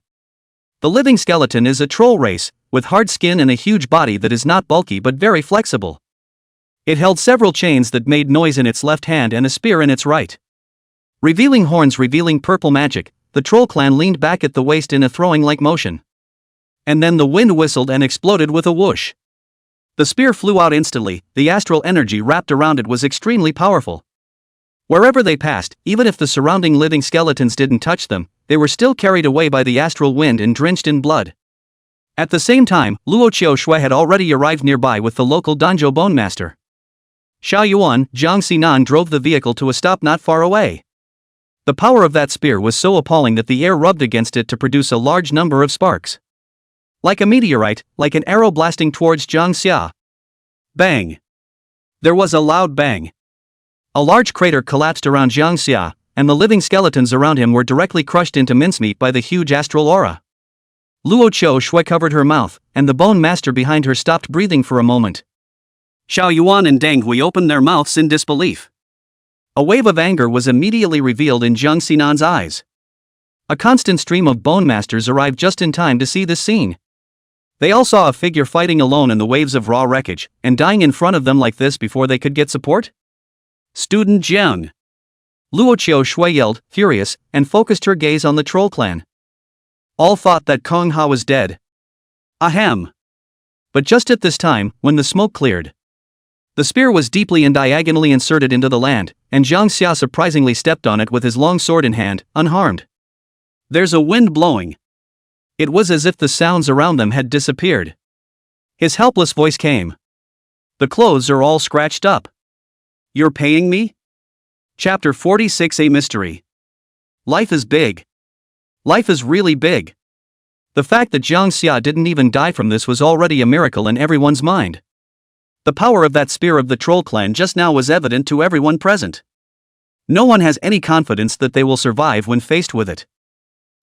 The living skeleton is a troll race, with hard skin and a huge body that is not bulky but very flexible. It held several chains that made noise in its left hand and a spear in its right. Revealing horns revealing purple magic, the troll clan leaned back at the waist in a throwing-like motion. And then the wind whistled and exploded with a whoosh. The spear flew out instantly, the astral energy wrapped around it was extremely powerful. Wherever they passed, even if the surrounding living skeletons didn't touch them, they were still carried away by the astral wind and drenched in blood. At the same time, Luo Shui had already arrived nearby with the local Danjo Bone Master. Xiao Yuan, Jang Xia drove the vehicle to a stop not far away. The power of that spear was so appalling that the air rubbed against it to produce a large number of sparks. Like a meteorite, like an arrow blasting towards Jang Xia. Bang! There was a loud bang. A large crater collapsed around Jang Xia, and the living skeletons around him were directly crushed into mincemeat by the huge astral aura. Luo Qiu Shui covered her mouth, and the bone master behind her stopped breathing for a moment. Xiao Yuan and Deng Hui opened their mouths in disbelief. A wave of anger was immediately revealed in Zhang Xinan's eyes. A constant stream of bone masters arrived just in time to see this scene. They all saw a figure fighting alone in the waves of raw wreckage, and dying in front of them like this before they could get support? Student Jiang! Luo Qiu Shui yelled, furious, and focused her gaze on the troll clan. All thought that Kong Ha was dead. Ahem! But just at this time, when the smoke cleared, the spear was deeply and diagonally inserted into the land, and Jang Xia surprisingly stepped on it with his long sword in hand, unharmed. There's a wind blowing. It was as if the sounds around them had disappeared. His helpless voice came. The clothes are all scratched up. You're paying me? Chapter 46, A Mystery. Life is big. Life is really big. The fact that Jang Xia didn't even die from this was already a miracle in everyone's mind. The power of that spear of the troll clan just now was evident to everyone present. No one has any confidence that they will survive when faced with it.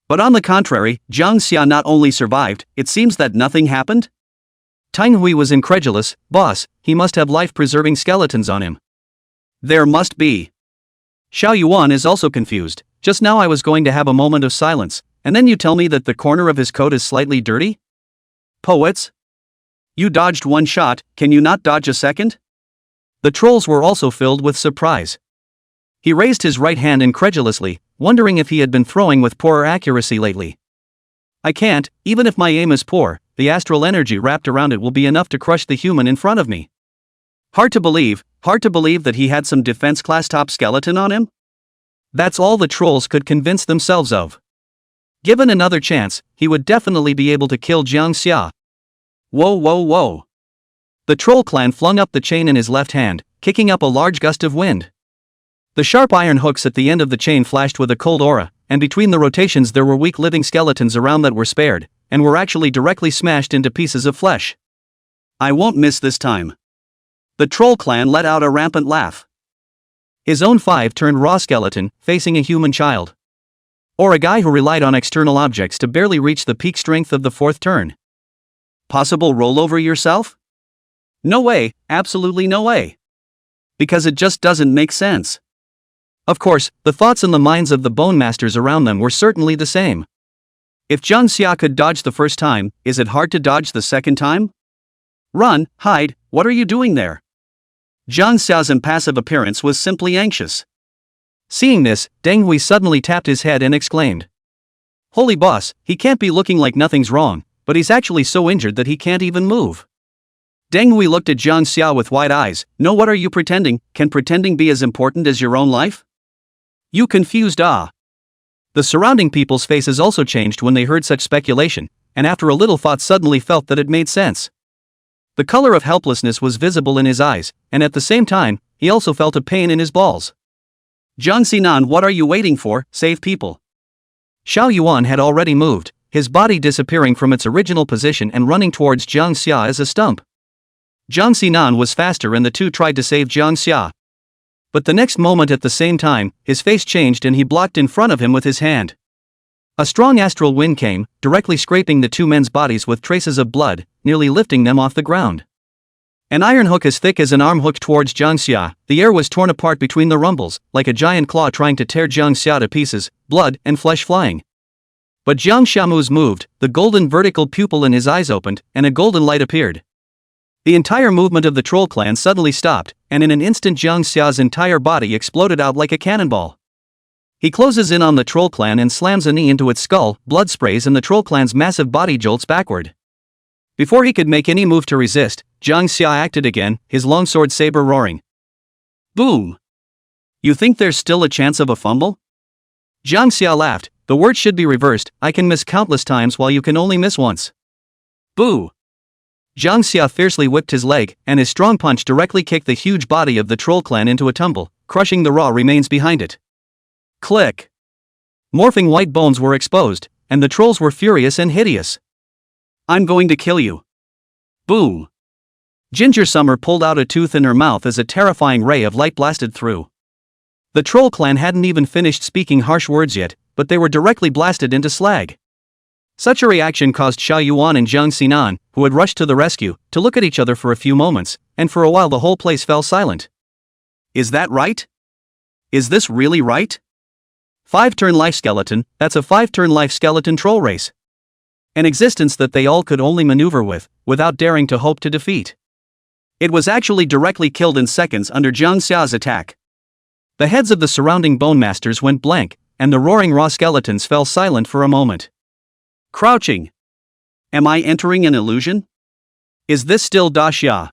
But on the contrary, Jang Xia not only survived, it seems that nothing happened? Tang Hui was incredulous. Boss, he must have life-preserving skeletons on him. There must be. Xiao Yuan is also confused. Just now I was going to have a moment of silence, and then you tell me that the corner of his coat is slightly dirty? Poets? You dodged one shot, can you not dodge a second? The trolls were also filled with surprise. He raised his right hand incredulously, wondering if he had been throwing with poorer accuracy lately. I can't, even if my aim is poor, the astral energy wrapped around it will be enough to crush the human in front of me. Hard to believe that he had some defense class top skeleton on him? That's all the trolls could convince themselves of. Given another chance, he would definitely be able to kill Jiang Xia. Whoa whoa whoa. The troll clan flung up the chain in his left hand, kicking up a large gust of wind. The sharp iron hooks at the end of the chain flashed with a cold aura, and between the rotations there were weak living skeletons around that were spared, and were actually directly smashed into pieces of flesh. I won't miss this time. The troll clan let out a rampant laugh. His own 5-turned raw skeleton, facing a human child. Or a guy who relied on external objects to barely reach the peak strength of the 4th turn. Possible rollover yourself? No way, absolutely no way. Because it just doesn't make sense. Of course, the thoughts in the minds of the bone masters around them were certainly the same. If Zhang Xia could dodge the first time, is it hard to dodge the second time? Run, hide, what are you doing there? Zhang Xia's impassive appearance was simply anxious. Seeing this, Deng Hui suddenly tapped his head and exclaimed. Holy boss, he can't be looking like nothing's wrong, but he's actually so injured that he can't even move. Deng Hui looked at Zhang Xia with wide eyes. No, what are you pretending? Can pretending be as important as your own life? You confused The surrounding people's faces also changed when they heard such speculation, and after a little thought suddenly felt that it made sense. The color of helplessness was visible in his eyes, and at the same time, he also felt a pain in his balls. Zhang Xinan, what are you waiting for? Save people. Xiao Yuan had already moved, his body disappearing from its original position and running towards Zhang Xia as a stump. Zhang Xinan was faster and the two tried to save Zhang Xia. But the next moment at the same time, his face changed and he blocked in front of him with his hand. A strong astral wind came, directly scraping the two men's bodies with traces of blood, nearly lifting them off the ground. An iron hook as thick as an arm hooked towards Zhang Xia, the air was torn apart between the rumbles, like a giant claw trying to tear Zhang Xia to pieces, blood and flesh flying. But Zhang Xiamu's moved, the golden vertical pupil in his eyes opened, and a golden light appeared. The entire movement of the troll clan suddenly stopped, and in an instant Zhang Xia's entire body exploded out like a cannonball. He closes in on the troll clan and slams a knee into its skull, blood sprays and the troll clan's massive body jolts backward. Before he could make any move to resist, Zhang Xia acted again, his longsword saber roaring. Boom! You think there's still a chance of a fumble? Zhang Xia laughed. The words should be reversed. I can miss countless times while you can only miss once. Boo! Zhang Xia fiercely whipped his leg, and his strong punch directly kicked the huge body of the troll clan into a tumble, crushing the raw remains behind it. Click! Morphing white bones were exposed, and the trolls were furious and hideous. I'm going to kill you. Boom! Ginger Summer pulled out a tooth in her mouth as a terrifying ray of light blasted through. The troll clan hadn't even finished speaking harsh words yet, but they were directly blasted into slag. Such a reaction caused Xiao Yuan and Jang Xia, who had rushed to the rescue, to look at each other for a few moments, and for a while the whole place fell silent. Is that right? Is this really right? 5-turn life skeleton, that's a 5-turn life skeleton troll race. An existence that they all could only maneuver with, without daring to hope to defeat. It was actually directly killed in seconds under Jang Xia's attack. The heads of the surrounding bone masters went blank, and the roaring raw skeletons fell silent for a moment. Crouching. Am I entering an illusion? Is this still Da Xia?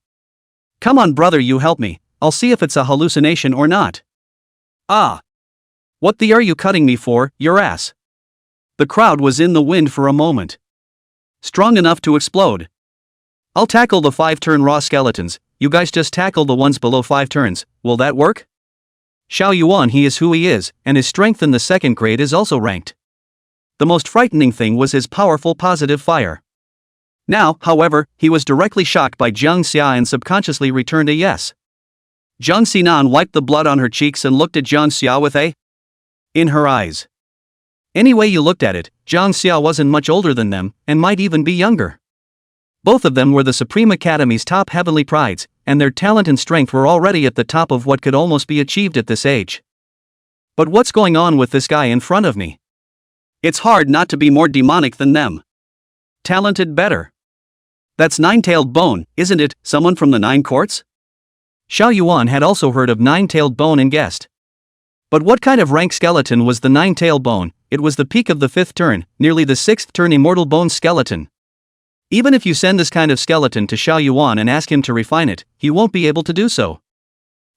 Come on brother, you help me, I'll see if it's a hallucination or not. Ah! What the are you cutting me for, your ass? The crowd was in the wind for a moment. Strong enough to explode. I'll tackle the 5-turn raw skeletons, you guys just tackle the ones below 5 turns, will that work? Xiao Yuan, he is who he is, and his strength in the 2nd grade is also ranked. The most frightening thing was his powerful positive fire. Now, however, he was directly shocked by Jang Xia and subconsciously returned a yes. Jang Xia wiped the blood on her cheeks and looked at Jang Xia with a in her eyes. Any way you looked at it, Jang Xia wasn't much older than them, and might even be younger. Both of them were the Supreme Academy's top heavenly prides, and their talent and strength were already at the top of what could almost be achieved at this age. But what's going on with this guy in front of me? It's hard not to be more demonic than them. Talented better. That's 9-tailed bone, isn't it, someone from the 9 courts? Xiao Yuan had also heard of 9-tailed bone and guessed. But what kind of rank skeleton was the 9-tailed bone? It was the peak of the 5th turn, nearly the 6th turn immortal bone skeleton. Even if you send this kind of skeleton to Xiao Yuan and ask him to refine it, he won't be able to do so.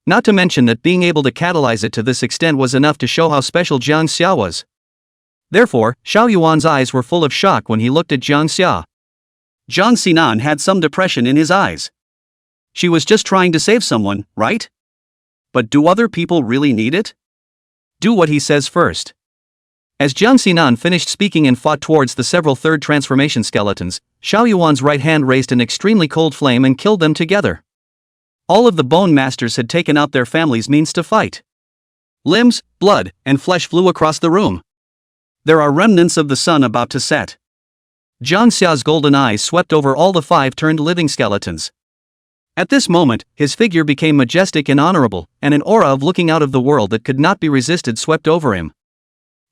Not to mention that being able to catalyze it to this extent was enough to show how special Jang Xia was. Therefore, Xiao Yuan's eyes were full of shock when he looked at Jang Xia. Jang Xia had some depression in his eyes. She was just trying to save someone, right? But do other people really need it? Do what he says first. As Jang Xia finished speaking and fought towards the several 3rd transformation skeletons, Xiao Yuan's right hand raised an extremely cold flame and killed them together. All of the bone masters had taken out their families' means to fight. Limbs, blood, and flesh flew across the room. There are remnants of the sun about to set. Jang Xia's golden eyes swept over all the 5-turned living skeletons. At this moment, his figure became majestic and honorable, and an aura of looking out of the world that could not be resisted swept over him.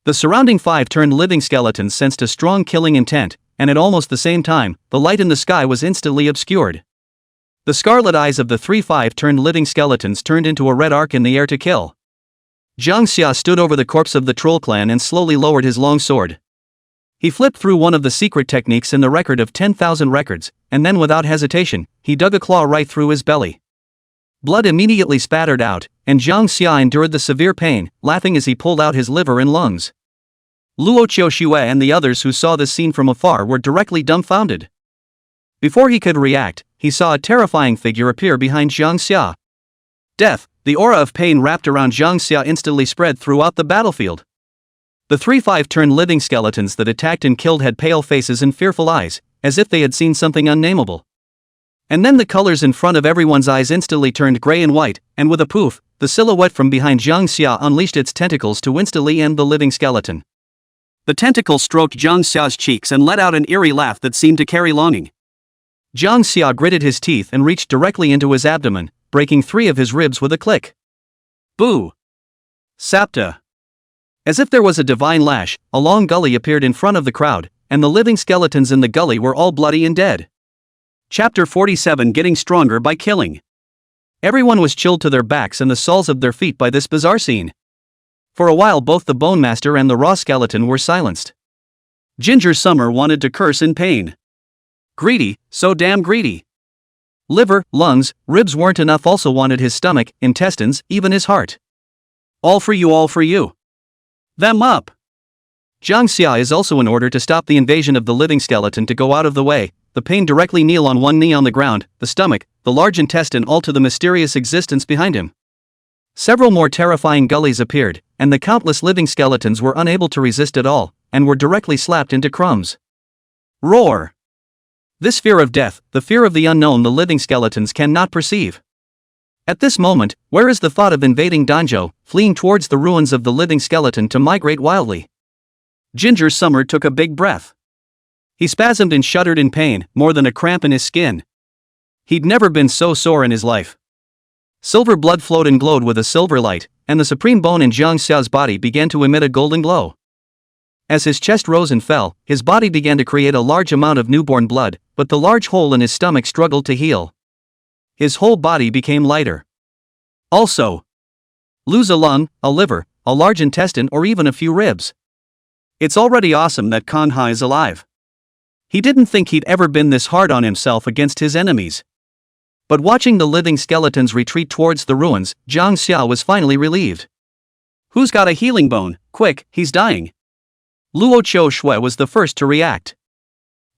The surrounding 5-turned living skeletons sensed a strong killing intent, and at almost the same time, the light in the sky was instantly obscured. The scarlet eyes of the 3 5-turned living skeletons turned into a red arc in the air to kill. Jang Xia stood over the corpse of the troll clan and slowly lowered his long sword. He flipped through one of the secret techniques in the record of 10,000 records, and then without hesitation, he dug a claw right through his belly. Blood immediately spattered out, and Jang Xia endured the severe pain, laughing as he pulled out his liver and lungs. Luo Qiuxue and the others who saw this scene from afar were directly dumbfounded. Before he could react, he saw a terrifying figure appear behind Jang Xia. Death, the aura of pain wrapped around Jang Xia instantly spread throughout the battlefield. The 3 5-turned living skeletons that attacked and killed had pale faces and fearful eyes, as if they had seen something unnameable. And then the colors in front of everyone's eyes instantly turned gray and white, and with a poof, the silhouette from behind Jang Xia unleashed its tentacles to instantly end the living skeleton. The tentacle stroked Jang Xia's cheeks and let out an eerie laugh that seemed to carry longing. Jang Xia gritted his teeth and reached directly into his abdomen, breaking 3 of his ribs with a click. Boo! Sapta! As if there was a divine lash, a long gully appeared in front of the crowd, and the living skeletons in the gully were all bloody and dead. Chapter 47, Getting Stronger by Killing. Everyone was chilled to their backs and the soles of their feet by this bizarre scene. For a while both the Bone Master and the raw skeleton were silenced. Ginger Summer wanted to curse in pain. Greedy, so damn greedy. Liver, lungs, ribs weren't enough, also wanted his stomach, intestines, even his heart. All for you, all for you. Them up! Jang Xia is also in order to stop the invasion of the living skeleton to go out of the way, the pain directly kneel on one knee on the ground, the stomach, the large intestine all to the mysterious existence behind him. Several more terrifying gullies appeared, and the countless living skeletons were unable to resist at all, and were directly slapped into crumbs. Roar! This fear of death, the fear of the unknown, the living skeletons cannot perceive. At this moment, where is the thought of invading Danjo, fleeing towards the ruins of the living skeleton to migrate wildly? Ginger Summer took a big breath. He spasmed and shuddered in pain, more than a cramp in his skin. He'd never been so sore in his life. Silver blood flowed and glowed with a silver light, and the supreme bone in Jang Xia's body began to emit a golden glow. As his chest rose and fell, his body began to create a large amount of newborn blood, but the large hole in his stomach struggled to heal. His whole body became lighter. Also, lose a lung, a liver, a large intestine, or even a few ribs. It's already awesome that Kanha is alive. He didn't think he'd ever been this hard on himself against his enemies. But watching the living skeletons retreat towards the ruins, Jang Xia was finally relieved. Who's got a healing bone? Quick, he's dying. Luo Chou Shui was the first to react.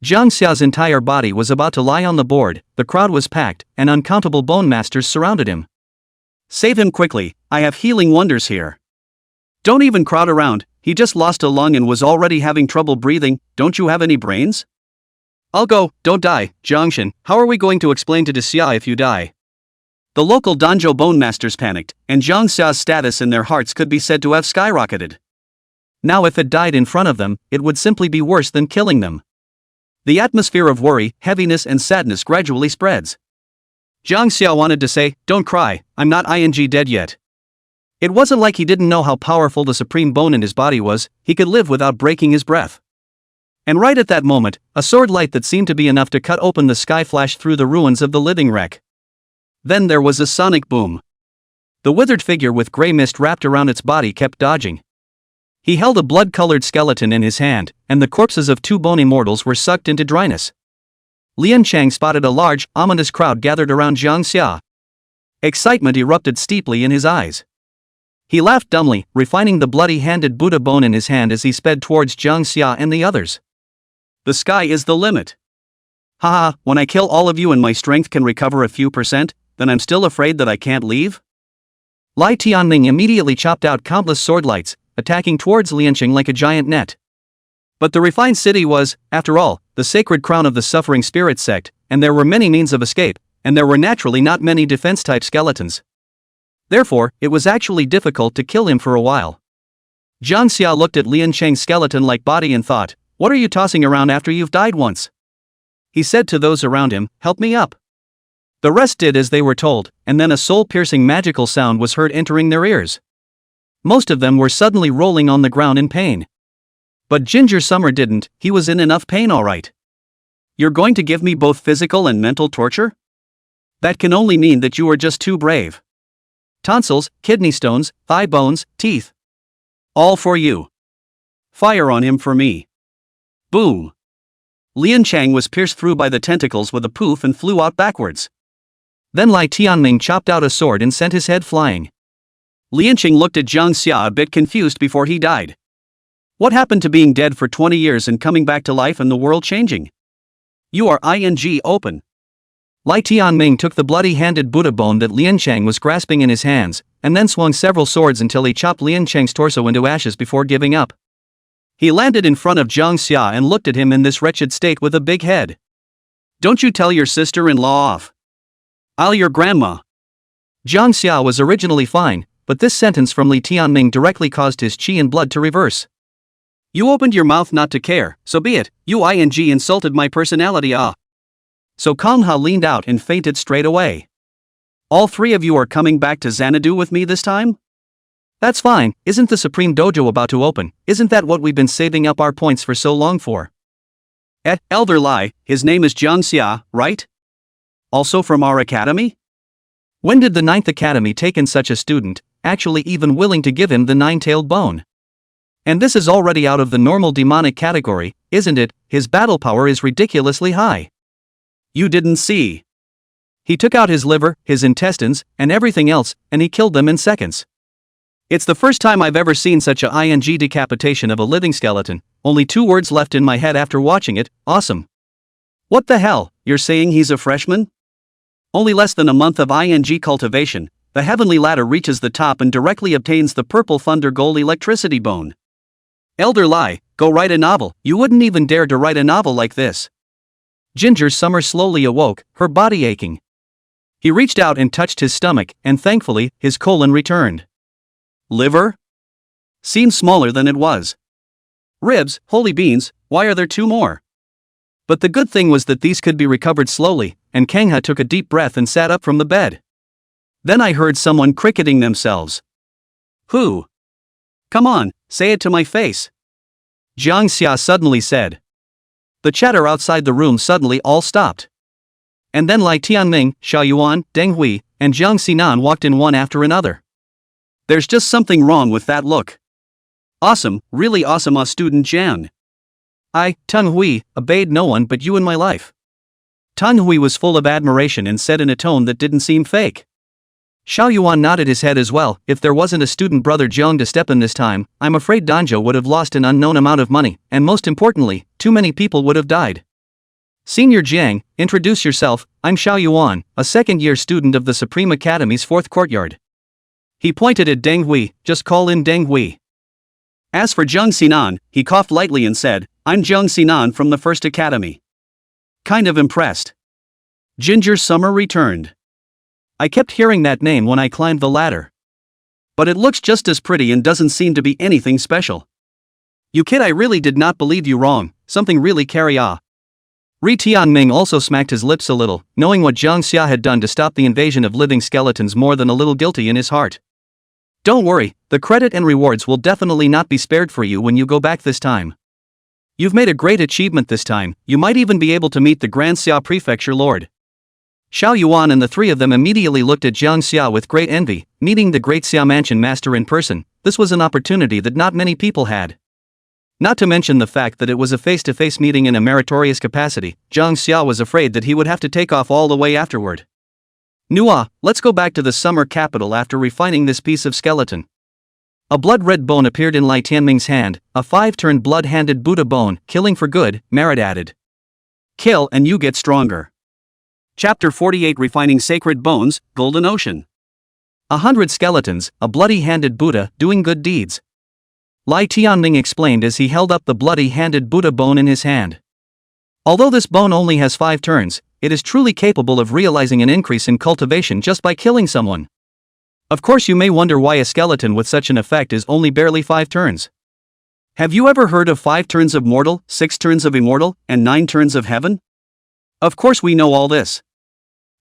Jang Xia's entire body was about to lie on the board, the crowd was packed, and uncountable bone masters surrounded him. Save him quickly, I have healing wonders here. Don't even crowd around, he just lost a lung and was already having trouble breathing, don't you have any brains? I'll go, don't die, Jiangshan, how are we going to explain to Xia if you die? The local Danjo bone masters panicked, and Jang Xia's status in their hearts could be said to have skyrocketed. Now if it died in front of them, it would simply be worse than killing them. The atmosphere of worry, heaviness and sadness gradually spreads. Jang Xia wanted to say, don't cry, I'm not dead yet. It wasn't like he didn't know how powerful the supreme bone in his body was, he could live without breaking his breath. And right at that moment, a sword light that seemed to be enough to cut open the sky flashed through the ruins of the living wreck. Then there was a sonic boom. The withered figure with grey mist wrapped around its body kept dodging. He held a blood-colored skeleton in his hand, and the corpses of two bone immortals were sucked into dryness. Lian Chang spotted a large, ominous crowd gathered around Jang Xia. Excitement erupted steeply in his eyes. He laughed dumbly, refining the bloody-handed Buddha bone in his hand as he sped towards Jang Xia and the others. The sky is the limit. Haha, when I kill all of you and my strength can recover a few %, then I'm still afraid that I can't leave? Lai Tianming immediately chopped out countless sword lights, attacking towards Lianqing like a giant net. But the refined city was, after all, the sacred crown of the suffering spirit sect, and there were many means of escape, and there were naturally not many defense-type skeletons. Therefore, it was actually difficult to kill him for a while. Jang Xia looked at Lianqing's skeleton-like body and thought, what are you tossing around after you've died once? He said to those around him, help me up. The rest did as they were told, and then a soul-piercing magical sound was heard entering their ears. Most of them were suddenly rolling on the ground in pain. But Ginger Summer didn't, he was in enough pain alright. You're going to give me both physical and mental torture? That can only mean that you are just too brave. Tonsils, kidney stones, thigh bones, teeth. All for you. Fire on him for me. Boom. Lian Chang was pierced through by the tentacles with a poof and flew out backwards. Then Lai Tianming chopped out a sword and sent his head flying. Lianqing looked at Jang Xia a bit confused before he died. What happened to being dead for 20 years and coming back to life and the world changing? You are open. Lai Tianming took the bloody-handed Buddha bone that Lianqing was grasping in his hands, and then swung several swords until he chopped Lianqing's torso into ashes before giving up. He landed in front of Jang Xia and looked at him in this wretched state with a big head. Don't you tell your sister-in-law off. I'll your grandma. Jang Xia was originally fine, but this sentence from Li Tianming directly caused his qi and blood to reverse. You opened your mouth not to care, so be it, you insulted my personality So Kangha leaned out and fainted straight away. All three of you are coming back to Xanadu with me this time? That's fine, isn't the Supreme Dojo about to open, isn't that what we've been saving up our points for so long for? Elder Lai, his name is Jang Xia, right? Also from our academy? When did the 9th academy take in such a student, actually even willing to give him the 9-tailed bone? And this is already out of the normal demonic category, isn't it? His battle power is ridiculously high. You didn't see. He took out his liver, his intestines, and everything else, and he killed them in seconds. It's the first time I've ever seen such a decapitation of a living skeleton, only 2 words left in my head after watching it, awesome. What the hell, you're saying he's a freshman? Only less than a month of cultivation, the heavenly ladder reaches the top and directly obtains the purple thunder gold electricity bone. Elder Lai, go write a novel, you wouldn't even dare to write a novel like this. Ginger Summer slowly awoke, her body aching. He reached out and touched his stomach, and thankfully, his colon returned. Liver? Seemed smaller than it was. Ribs, holy beans, why are there 2 more? But the good thing was that these could be recovered slowly, and Kangha took a deep breath and sat up from the bed. Then I heard someone cricketing themselves. Who? Come on, say it to my face. Jang Xia suddenly said. The chatter outside the room suddenly all stopped. And then Lai Tianming, Xiao Yuan, Deng Hui, and Jiang Xinan walked in one after another. There's just something wrong with that look. Awesome, really awesome, student Jiang. I, Teng Hui, obeyed no one but you in my life. Teng Hui was full of admiration and said in a tone that didn't seem fake. Xiao Yuan nodded his head as well. If there wasn't a student brother Zheng to step in this time, I'm afraid Danjo would have lost an unknown amount of money, and most importantly, too many people would have died. Senior Jiang, introduce yourself. I'm Xiao Yuan, a second-year student of the Supreme Academy's 4th courtyard. He pointed at Deng Hui. Just call in Deng Hui. As for Jiang Xinan, he coughed lightly and said, I'm Jiang Xinan from the 1st Academy. Kind of impressed. Ginger Summer returned. I kept hearing that name when I climbed the ladder. But it looks just as pretty and doesn't seem to be anything special. You kid, I really did not believe you wrong, something really carry-ah. Ri Tianming also smacked his lips a little, knowing what Jang Xia had done to stop the invasion of living skeletons more than a little guilty in his heart. Don't worry, the credit and rewards will definitely not be spared for you when you go back this time. You've made a great achievement this time, you might even be able to meet the Grand Xia Prefecture Lord. Xiao Yuan and the 3 of them immediately looked at Jang Xia with great envy. Meeting the Great Xia Mansion Master in person, this was an opportunity that not many people had. Not to mention the fact that it was a face-to-face meeting in a meritorious capacity. Jang Xia was afraid that he would have to take off all the way afterward. Nua, let's go back to the summer capital after refining this piece of skeleton. A blood-red bone appeared in Lai Tianming's hand, a 5-turned blood-handed Buddha bone. Killing for good, Merit added. Kill and you get stronger. Chapter 48, Refining Sacred Bones, Golden Ocean. 100 skeletons, a bloody-handed Buddha, doing good deeds. Lai Tianming explained as he held up the bloody-handed Buddha bone in his hand. Although this bone only has 5 turns, it is truly capable of realizing an increase in cultivation just by killing someone. Of course, you may wonder why a skeleton with such an effect is only barely 5 turns. Have you ever heard of 5 turns of mortal, 6 turns of immortal, and 9 turns of heaven? Of course we know all this.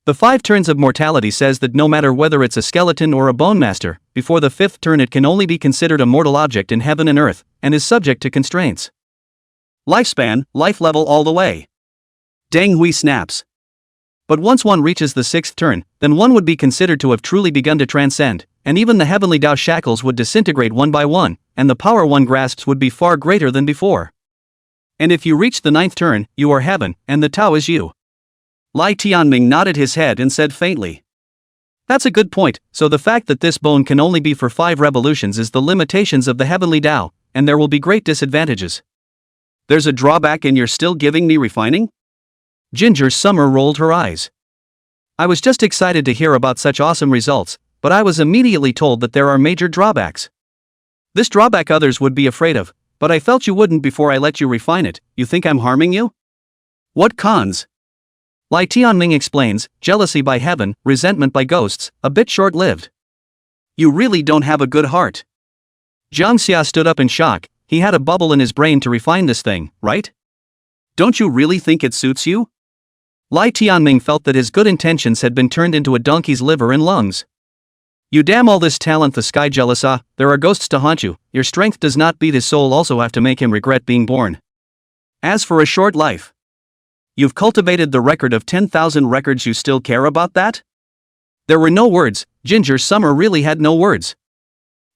The 5 turns of mortality says that no matter whether it's a skeleton or a bone master, before the 5th turn it can only be considered a mortal object in heaven and earth, and is subject to constraints. Lifespan, life level all the way. Deng Hui snaps. But once one reaches the 6th turn, then one would be considered to have truly begun to transcend, and even the heavenly Tao shackles would disintegrate one by one, and the power one grasps would be far greater than before. And if you reach the 9th turn, you are heaven, and the Tao is you. Lai Tianming nodded his head and said faintly. That's a good point, so the fact that this bone can only be for 5 revolutions is the limitations of the heavenly Tao, and there will be great disadvantages. There's a drawback and you're still giving me refining? Ginger Summer rolled her eyes. I was just excited to hear about such awesome results, but I was immediately told that there are major drawbacks. This drawback others would be afraid of, but I felt you wouldn't before I let you refine it. You think I'm harming you? What cons? Lai Tianming explains, jealousy by heaven, resentment by ghosts, a bit short-lived. You really don't have a good heart. Jang Xia stood up in shock. He had a bubble in his brain to refine this thing, right? Don't you really think it suits you? Lai Tianming felt that his good intentions had been turned into a donkey's liver and lungs. You damn all this talent the sky jealous there are ghosts to haunt you, your strength does not beat his soul also have to make him regret being born. As for a short life. You've cultivated the record of 10,000 records, you still care about that? There were no words. Ginger Summer really had no words.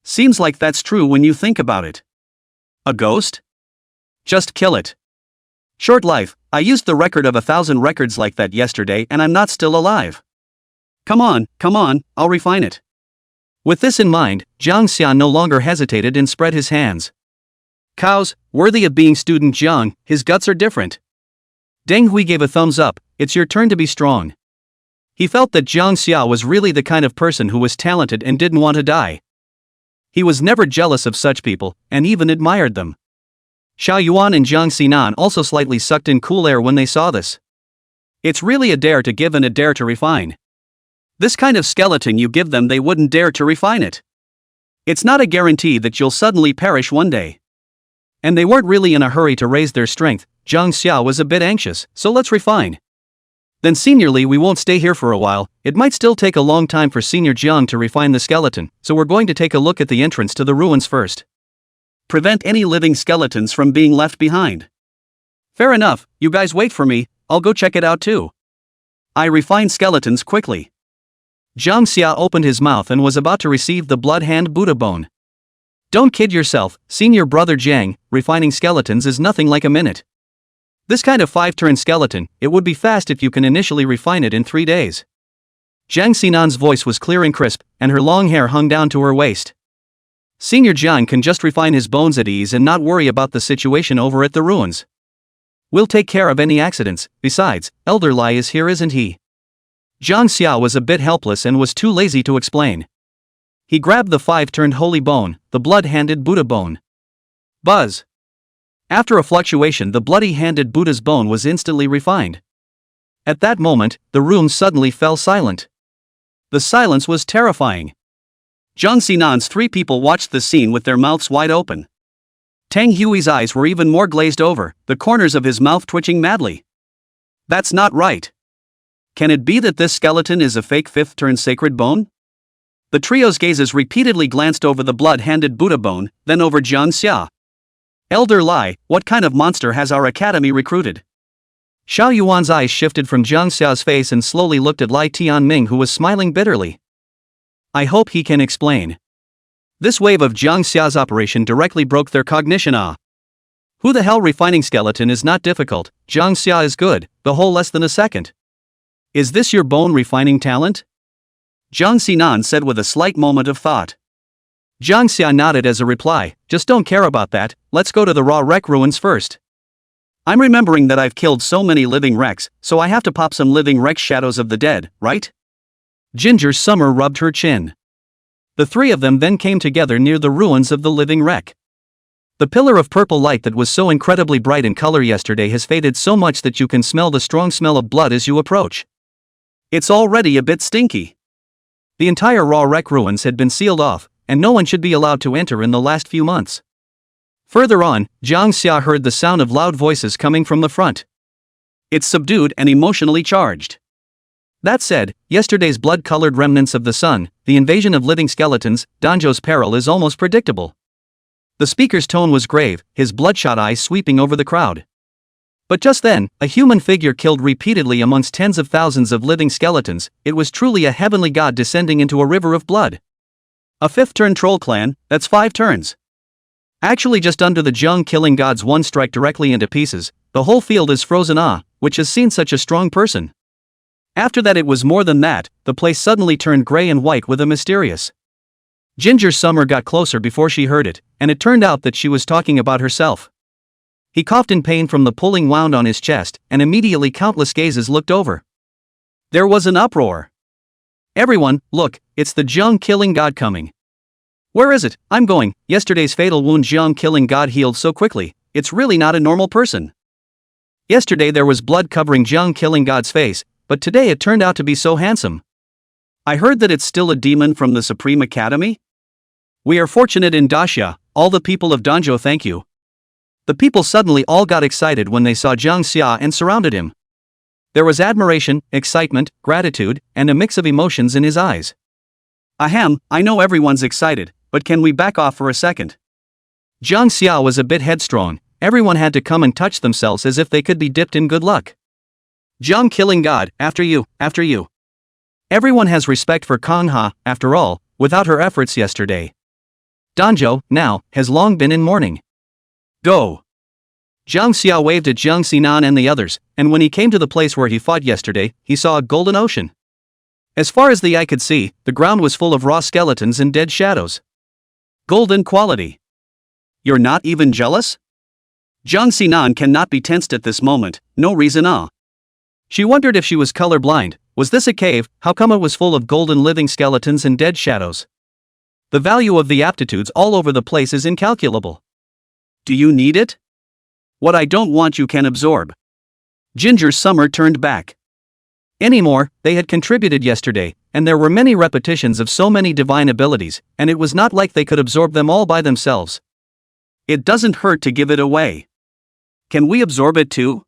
Seems like that's true when you think about it. A ghost? Just kill it. Short life, I used the record of 1,000 records like that yesterday and I'm not still alive. Come on, I'll refine it. With this in mind, Jang Xia no longer hesitated and spread his hands. Cows, worthy of being student Jiang, his guts are different. Deng Hui gave a thumbs up. It's your turn to be strong. He felt that Jang Xia was really the kind of person who was talented and didn't want to die. He was never jealous of such people, and even admired them. Xiao Yuan and Jiang Xinan also slightly sucked in cool air when they saw this. It's really a dare to give and a dare to refine. This kind of skeleton you give them, they wouldn't dare to refine it. It's not a guarantee that you'll suddenly perish one day. And they weren't really in a hurry to raise their strength. Jang Xia was a bit anxious, so let's refine. Then seniorly, we won't stay here for a while. It might still take a long time for Senior Jiang to refine the skeleton, so we're going to take a look at the entrance to the ruins first. Prevent any living skeletons from being left behind. Fair enough, you guys wait for me, I'll go check it out too. I refine skeletons quickly. Jang Xia opened his mouth and was about to receive the blood hand Buddha bone. Don't kid yourself, Senior Brother Jang, refining skeletons is nothing like a minute. This kind of 5-turn skeleton, it would be fast if you can initially refine it in 3 days. Jang Xinan's voice was clear and crisp, and her long hair hung down to her waist. Senior Jiang can just refine his bones at ease and not worry about the situation over at the ruins. We'll take care of any accidents. Besides, Elder Lai is here, isn't he? Jang Xia was a bit helpless and was too lazy to explain. He grabbed the 5-turned holy bone, the blood-handed Buddha bone. Buzz! After a fluctuation, the bloody-handed Buddha's bone was instantly refined. At that moment, the room suddenly fell silent. The silence was terrifying. Zhang Xinan's 3 people watched the scene with their mouths wide open. Tang Hui's eyes were even more glazed over, the corners of his mouth twitching madly. That's not right. Can it be that this skeleton is a fake 5th-turn sacred bone? The trio's gazes repeatedly glanced over the blood-handed Buddha bone, then over Jang Xia. Elder Lai, what kind of monster has our academy recruited? Xiao Yuan's eyes shifted from Jang Xia's face and slowly looked at Lai Tianming, who was smiling bitterly. I hope he can explain. This wave of Jang Xia's operation directly broke their cognition. Who the hell? Refining skeleton is not difficult, Jang Xia is good, the whole less than a second. Is this your bone refining talent? Zhang Xinan said with a slight moment of thought. Jang Xia nodded as a reply, just don't care about that, let's go to the raw wreck ruins first. I'm remembering that I've killed so many living wrecks, so I have to pop some living wreck shadows of the dead, right? Ginger Summer rubbed her chin. The 3 of them then came together near the ruins of the living wreck. The pillar of purple light that was so incredibly bright in color yesterday has faded so much that you can smell the strong smell of blood as you approach. It's already a bit stinky. The entire raw wreck ruins had been sealed off, and no one should be allowed to enter in the last few months. Further on, Jang Xia heard the sound of loud voices coming from the front. It's subdued and emotionally charged. That said, yesterday's blood-colored remnants of the sun, the invasion of living skeletons, Danjo's peril is almost predictable. The speaker's tone was grave, his bloodshot eyes sweeping over the crowd. But just then, a human figure killed repeatedly amongst tens of thousands of living skeletons. It was truly a heavenly god descending into a river of blood. A 5th-turn troll clan, that's 5 turns. Actually just under the Zhang killing god's one strike directly into pieces, the whole field is frozen. Which has seen such a strong person. After that it was more than that, the place suddenly turned gray and white with a mysterious. Ginger Summer got closer before she heard it, and it turned out that she was talking about herself. He coughed in pain from the pulling wound on his chest, and immediately countless gazes looked over. There was an uproar. Everyone, look, it's the Zhang killing god coming. Where is it? I'm going. Yesterday's fatal wound Zhang killing god healed so quickly, it's really not a normal person. Yesterday there was blood covering Zhang killing god's face, but today it turned out to be so handsome. I heard that it's still a demon from the Supreme Academy? We are fortunate in Daxia, all the people of Danjo thank you. The people suddenly all got excited when they saw Zhang Xia and surrounded him. There was admiration, excitement, gratitude, and a mix of emotions in his eyes. Ahem, I know everyone's excited, but can we back off for a second? Zhang Xia was a bit headstrong, everyone had to come and touch themselves as if they could be dipped in good luck. Zhang killing god, after you, after you. Everyone has respect for Kang Ha, after all, without her efforts yesterday. Danjo, now, has long been in mourning. Go! Zhang Xia waved at Zhang Xinan and the others, and when he came to the place where he fought yesterday, he saw a golden ocean. As far as the eye could see, the ground was full of raw skeletons and dead shadows. Golden quality. You're not even jealous? Zhang Xinan cannot be tensed at this moment, no reason. She wondered if she was colorblind. Was this a cave? How come it was full of golden living skeletons and dead shadows? The value of the aptitudes all over the place is incalculable. Do you need it? What I don't want you can absorb. Ginger Summer turned back. Anymore, they had contributed yesterday, and there were many repetitions of so many divine abilities, and it was not like they could absorb them all by themselves. It doesn't hurt to give it away. Can we absorb it too?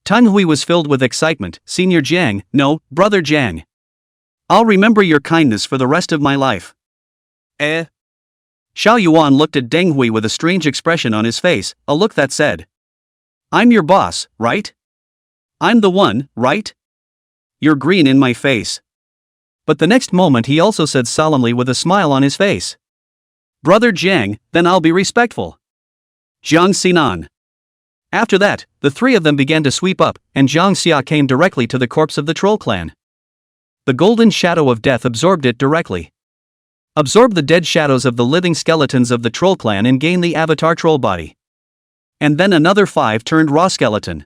Tang Hui was filled with excitement. Senior Jang, no, Brother Jang. I'll remember your kindness for the rest of my life. Eh? Xiao Yuan looked at Deng Hui with a strange expression on his face, a look that said, I'm your boss, right? I'm the one, right? You're green in my face. But the next moment he also said solemnly with a smile on his face, Brother Jang, then I'll be respectful. Jang Xia. After that, the three of them began to sweep up, and Jang Xia came directly to the corpse of the troll clan. The golden shadow of death absorbed it directly. Absorb the dead shadows of the living skeletons of the troll clan and gain the avatar troll body. And then another 5 turned raw skeleton.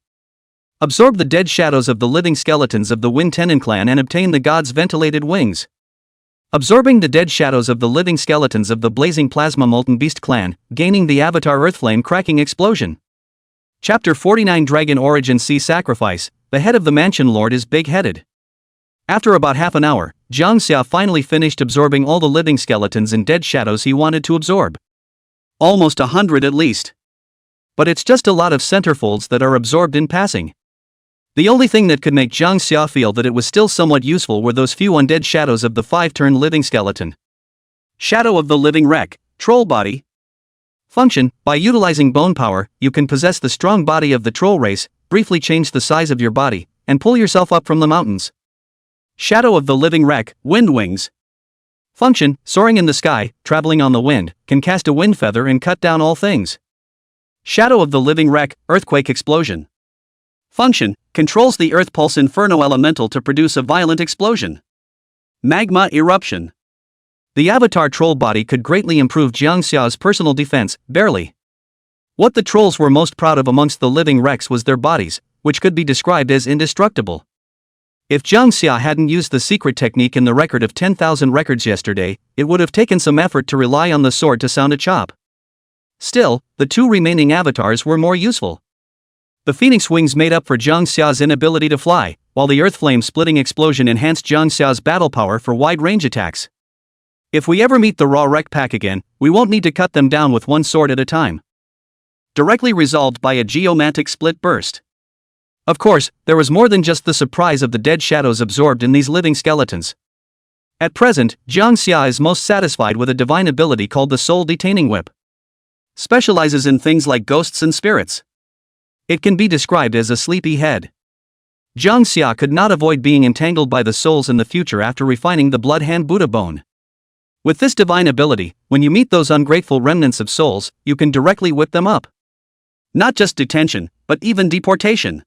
Absorb the dead shadows of the living skeletons of the Wind Tenon clan and obtain the god's ventilated wings. Absorbing the dead shadows of the living skeletons of the blazing plasma molten beast clan, gaining the avatar earthflame cracking explosion. Chapter 49 Dragon Origin Sea Sacrifice. The head of the mansion lord is big-headed. After about half an hour, Jang Xia finally finished absorbing all the living skeletons and dead shadows he wanted to absorb. Almost 100 at least. But it's just a lot of centerfolds that are absorbed in passing. The only thing that could make Jang Xia feel that it was still somewhat useful were those few undead shadows of the 5-turn living skeleton. Shadow of the living wreck, troll body. Function: by utilizing bone power, you can possess the strong body of the troll race, briefly change the size of your body, and pull yourself up from the mountains. Shadow of the living wreck, wind wings. Function: soaring in the sky, traveling on the wind, can cast a wind feather and cut down all things. Shadow of the living wreck, earthquake explosion. Function: controls the earth pulse inferno elemental to produce a violent explosion. Magma eruption. The avatar troll body could greatly improve Jang Xia's personal defense, barely. What the trolls were most proud of amongst the living wrecks was their bodies, which could be described as indestructible. If Jang Xia hadn't used the secret technique in the record of 10,000 records yesterday, it would have taken some effort to rely on the sword to sound a chop. Still, the 2 remaining avatars were more useful. The phoenix wings made up for Jang Xia's inability to fly, while the earth flame splitting explosion enhanced Jang Xia's battle power for wide-range attacks. If we ever meet the raw wreck pack again, we won't need to cut them down with one sword at a time. Directly resolved by a geomantic split burst. Of course, there was more than just the surprise of the dead shadows absorbed in these living skeletons. At present, Jang Xia is most satisfied with a divine ability called the Soul Detaining Whip. Specializes in things like ghosts and spirits. It can be described as a sleepy head. Jang Xia could not avoid being entangled by the souls in the future after refining the Blood Hand Buddha bone. With this divine ability, when you meet those ungrateful remnants of souls, you can directly whip them up. Not just detention, but even deportation.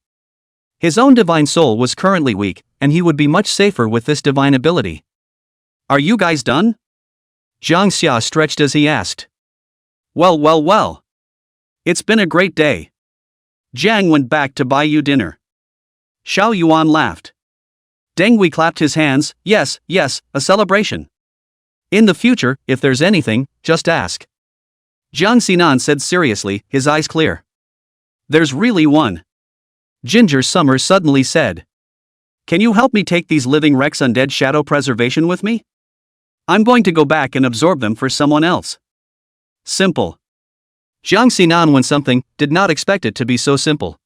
His own divine soul was currently weak, and he would be much safer with this divine ability. Are you guys done? Jang Xia stretched as he asked. Well. It's been a great day. Jang went back to buy you dinner. Xiao Yuan laughed. Deng Hui clapped his hands. Yes, a celebration. In the future, if there's anything, just ask. Jiang Xinan said seriously, his eyes clear. There's really one. Ginger Summer suddenly said. Can you help me take these living wrecks undead shadow preservation with me? I'm going to go back and absorb them for someone else. Simple. Jiang Xinan, when something, did not expect it to be so simple.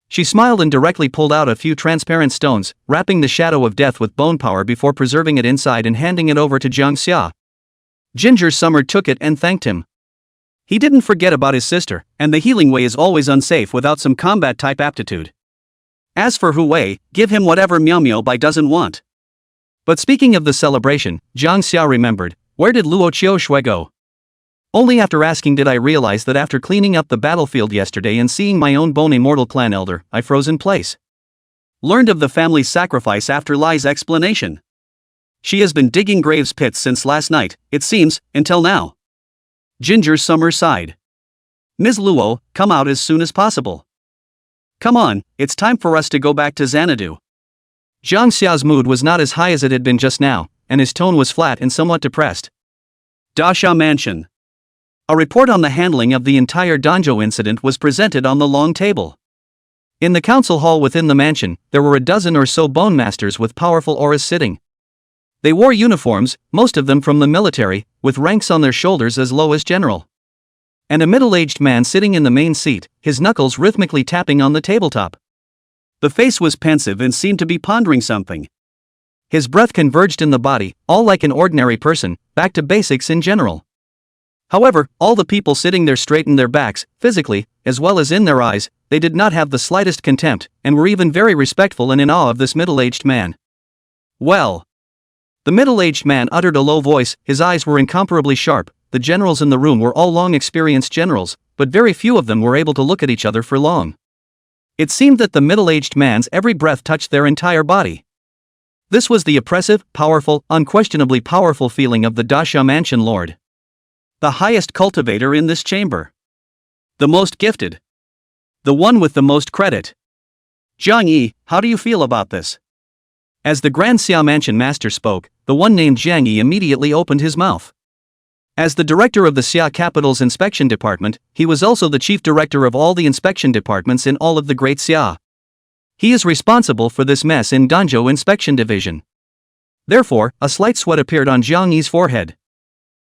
She smiled and directly pulled out a few transparent stones, wrapping the shadow of death with bone power before preserving it inside and handing it over to Jang Xia. Ginger Summer took it and thanked him. He didn't forget about his sister, and the healing way is always unsafe without some combat-type aptitude. As for Hu Wei, give him whatever Miao Miao Bai doesn't want. But speaking of the celebration, Jang Xia remembered, where did Luo Qiu Shui go? Only after asking did I realize that after cleaning up the battlefield yesterday and seeing my own bone immortal clan elder, I froze in place. Learned of the family's sacrifice after Lai's explanation. She has been digging graves pits since last night, it seems, until now. Ginger Summer sighed. Ms. Luo, come out as soon as possible. Come on, it's time for us to go back to Xanadu. Zhang Xia's mood was not as high as it had been just now, and his tone was flat and somewhat depressed. Dasha Mansion. A report on the handling of the entire Danjo incident was presented on the long table. In the council hall within the mansion, there were a dozen or so bone masters with powerful auras sitting. They wore uniforms, most of them from the military, with ranks on their shoulders as low as general. And a middle-aged man sitting in the main seat, his knuckles rhythmically tapping on the tabletop. The face was pensive and seemed to be pondering something. His breath converged in the body, all like an ordinary person, back to basics in general. However, all the people sitting there straightened their backs, physically, as well as in their eyes. They did not have the slightest contempt, and were even very respectful and in awe of this middle-aged man. Well. The middle-aged man uttered a low voice, his eyes were incomparably sharp. The generals in the room were all long-experienced generals, but very few of them were able to look at each other for long. It seemed that the middle-aged man's every breath touched their entire body. This was the oppressive, powerful, unquestionably powerful feeling of the Dasha Mansion Lord. The highest cultivator in this chamber. The most gifted. The one with the most credit. Jang Xia, how do you feel about this? As the Grand Xia Mansion Master spoke, the one named Jang Xia immediately opened his mouth. As the director of the Xia Capital's inspection department, he was also the chief director of all the inspection departments in all of the Great Xia. He is responsible for this mess in Danjo Inspection Division. Therefore, a slight sweat appeared on Jang Xia's forehead.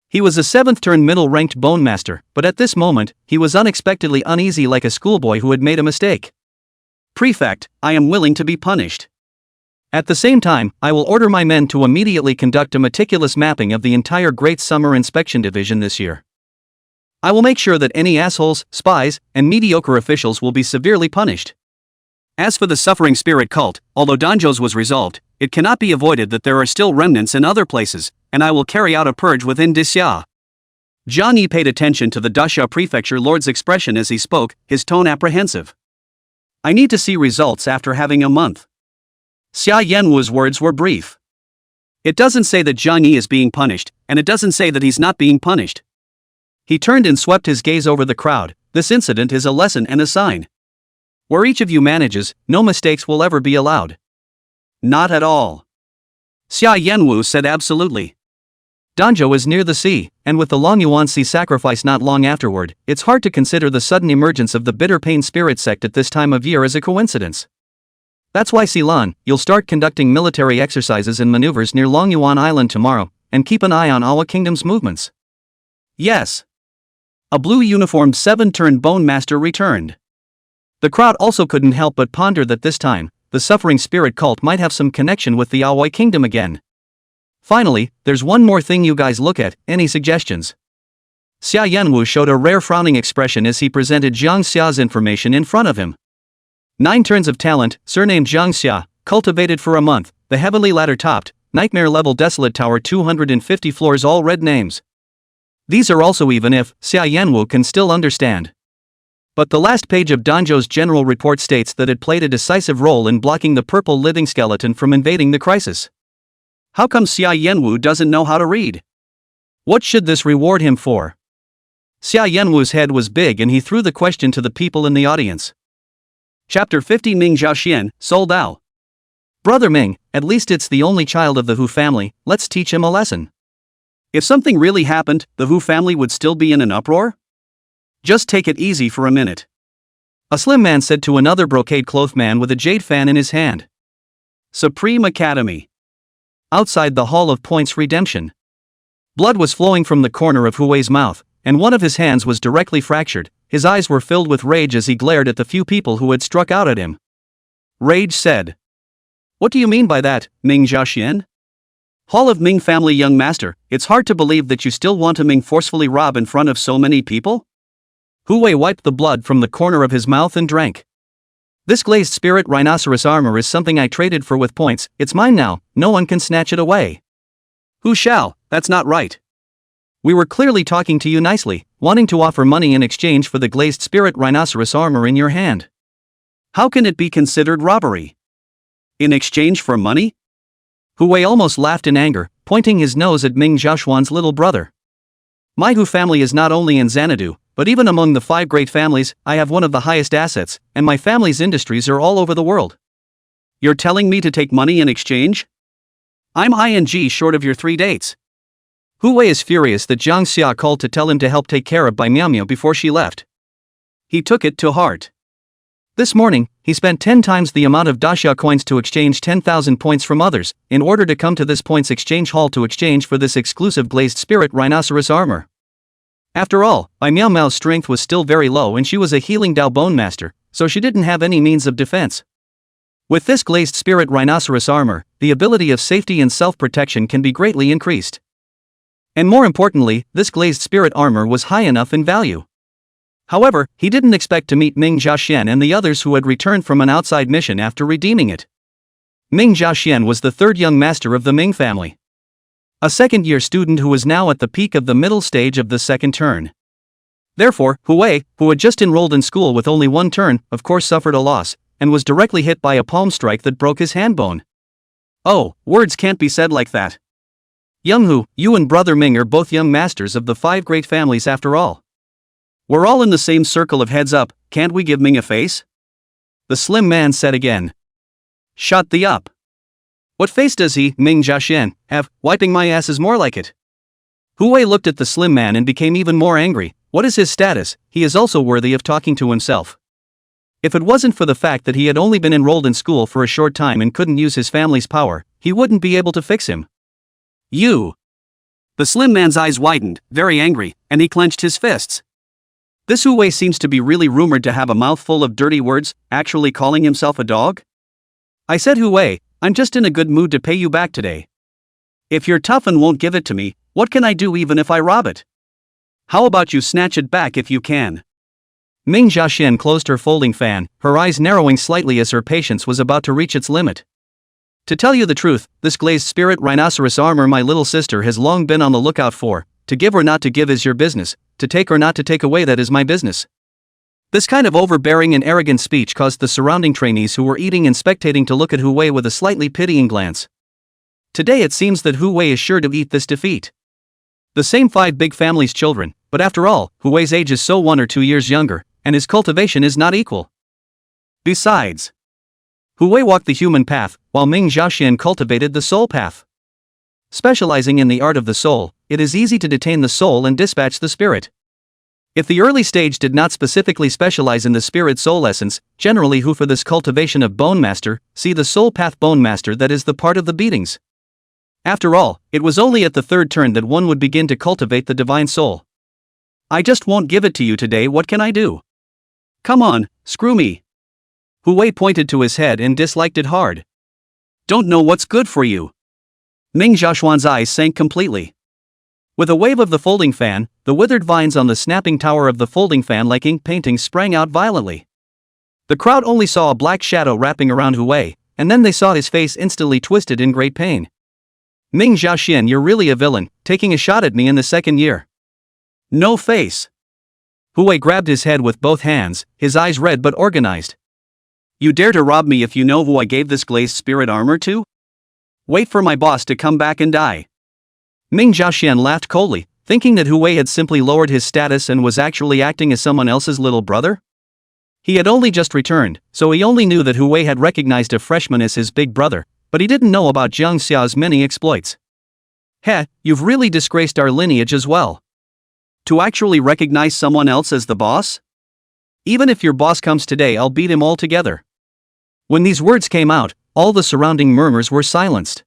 He was a 7th-turn middle-ranked bone master, but at this moment, he was unexpectedly uneasy like a schoolboy who had made a mistake. Prefect, I am willing to be punished. At the same time, I will order my men to immediately conduct a meticulous mapping of the entire Great Summer Inspection Division this year. I will make sure that any assholes, spies, and mediocre officials will be severely punished. As for the suffering spirit cult, although Danjo's was resolved, it cannot be avoided that there are still remnants in other places, and I will carry out a purge within Xia. Jang Xia paid attention to the Dasha Prefecture Lord's expression as he spoke, his tone apprehensive. I need to see results after having a month. Xia Yanwu's words were brief. It doesn't say that Jang Xia is being punished, and it doesn't say that he's not being punished. He turned and swept his gaze over the crowd. This incident is a lesson and a sign. Where each of you manages, no mistakes will ever be allowed. Not at all. Xia Yanwu said absolutely. Danjo is near the sea, and with the Longyuan Sea sacrifice not long afterward, it's hard to consider the sudden emergence of the bitter pain spirit sect at this time of year as a coincidence. That's why Silan, you'll start conducting military exercises and maneuvers near Longyuan Island tomorrow, and keep an eye on Awa Kingdom's movements. Yes. A blue-uniformed 7-turn bone master returned. The crowd also couldn't help but ponder that this time, the suffering spirit cult might have some connection with the Aoi Kingdom again. Finally, there's one more thing you guys look at, any suggestions? Xia Yanwu showed a rare frowning expression as he presented Jang Xia's information in front of him. 9 turns of talent, surnamed Jang Xia, cultivated for a month, the heavily ladder-topped, nightmare-level Desolate Tower 250 floors, all red names. These are also even if Xia Yanwu can still understand. But the last page of Danjo's general report states that it played a decisive role in blocking the purple living skeleton from invading the crisis. How come Xia Yanwu doesn't know how to read? What should this reward him for? Xia Yanwu's head was big and he threw the question to the people in the audience. Chapter 50 Ming Zhaoxian, Sol Dao. Brother Ming, at least it's the only child of the Hu family, let's teach him a lesson. If something really happened, the Hu family would still be in an uproar? Just take it easy for a minute. A slim man said to another brocade-clothed man with a jade fan in his hand. Supreme Academy. Outside the Hall of Points Redemption. Blood was flowing from the corner of Huwei's mouth, and one of his hands was directly fractured. His eyes were filled with rage as he glared at the few people who had struck out at him. Rage said. What do you mean by that, Ming Zhaoxian? Hall of Ming family young master, it's hard to believe that you still want to Ming forcefully rob in front of so many people? Huwei wiped the blood from the corner of his mouth and drank. This glazed spirit rhinoceros armor is something I traded for with points, it's mine now, no one can snatch it away. Who shall? That's not right. We were clearly talking to you nicely, wanting to offer money in exchange for the glazed spirit rhinoceros armor in your hand. How can it be considered robbery? In exchange for money? Huwei almost laughed in anger, pointing his nose at Ming Zhaoxuan's little brother. My Hu family is not only in Xanadu, but even among the 5 great families, I have one of the highest assets, and my family's industries are all over the world. You're telling me to take money in exchange? I'm ing short of your 3 dates. Huwei is furious that Jang Xia called to tell him to help take care of Bai Miao Miao before she left. He took it to heart. This morning, he spent 10 times the amount of daxia coins to exchange 10,000 points from others, in order to come to this points exchange hall to exchange for this exclusive glazed spirit rhinoceros armor. After all, Bai Miao Miao's strength was still very low and she was a healing Dao Bone Master, so she didn't have any means of defense. With this glazed spirit rhinoceros armor, the ability of safety and self-protection can be greatly increased. And more importantly, this glazed spirit armor was high enough in value. However, he didn't expect to meet Ming Jiaxian and the others who had returned from an outside mission after redeeming it. Ming Jiaxian was the third young master of the Ming family. A second-year student who was now at the peak of the middle stage of the second turn. Therefore, Hu Wei, who had just enrolled in school with only one turn, of course suffered a loss, and was directly hit by a palm strike that broke his hand bone. Oh, words can't be said like that. Young Hu, you and brother Ming are both young masters of the 5 great families after all. We're all in the same circle of heads up, can't we give Ming a face? The slim man said again. Shut the up. What face does he, Ming Jiaxian, have? Wiping my ass is more like it. Hu Wei looked at the slim man and became even more angry. What is his status? He is also worthy of talking to himself. If it wasn't for the fact that he had only been enrolled in school for a short time and couldn't use his family's power, he wouldn't be able to fix him. You. The slim man's eyes widened, very angry, and he clenched his fists. This Hu Wei seems to be really rumored to have a mouthful of dirty words, actually calling himself a dog? I said, Hu Wei, I'm just in a good mood to pay you back today. If you're tough and won't give it to me, what can I do even if I rob it? How about you snatch it back if you can? Ming Jiaxian closed her folding fan, her eyes narrowing slightly as her patience was about to reach its limit. To tell you the truth, this glazed spirit rhinoceros armor my little sister has long been on the lookout for. To give or not to give is your business, to take or not to take away that is my business. This kind of overbearing and arrogant speech caused the surrounding trainees who were eating and spectating to look at Hu Wei with a slightly pitying glance. Today it seems that Hu Wei is sure to eat this defeat. The same 5 big families' children, but after all, Hu Wei's age is so 1 or 2 years younger, and his cultivation is not equal. Besides, Hu Wei walked the human path, while Ming Jiaxian cultivated the soul path. Specializing in the art of the soul, it is easy to detain the soul and dispatch the spirit. If the early stage did not specifically specialize in the spirit soul essence, generally who for this cultivation of Bone Master, see the soul path Bone Master that is the part of the beatings. After all, it was only at the 3rd turn that one would begin to cultivate the divine soul. I just won't give it to you today, what can I do? Come on, screw me. Hu Wei pointed to his head and disliked it hard. Don't know what's good for you. Ming Jiaxuan's eyes sank completely. With a wave of the folding fan, the withered vines on the snapping tower of the folding fan like ink paintings sprang out violently. The crowd only saw a black shadow wrapping around Hu Wei, and then they saw his face instantly twisted in great pain. Ming Jiaxian, you're really a villain, taking a shot at me in the 2nd year. No face. Hu Wei grabbed his head with both hands, his eyes red but organized. You dare to rob me if you know who I gave this glazed spirit armor to? Wait for my boss to come back and die. Ming Jiaxian laughed coldly, thinking that Hu Wei had simply lowered his status and was actually acting as someone else's little brother. He had only just returned, so he only knew that Hu Wei had recognized a freshman as his big brother, but he didn't know about Jang Xia's many exploits. Heh, you've really disgraced our lineage as well. To actually recognize someone else as the boss? Even if your boss comes today, I'll beat him altogether. When these words came out, all the surrounding murmurs were silenced.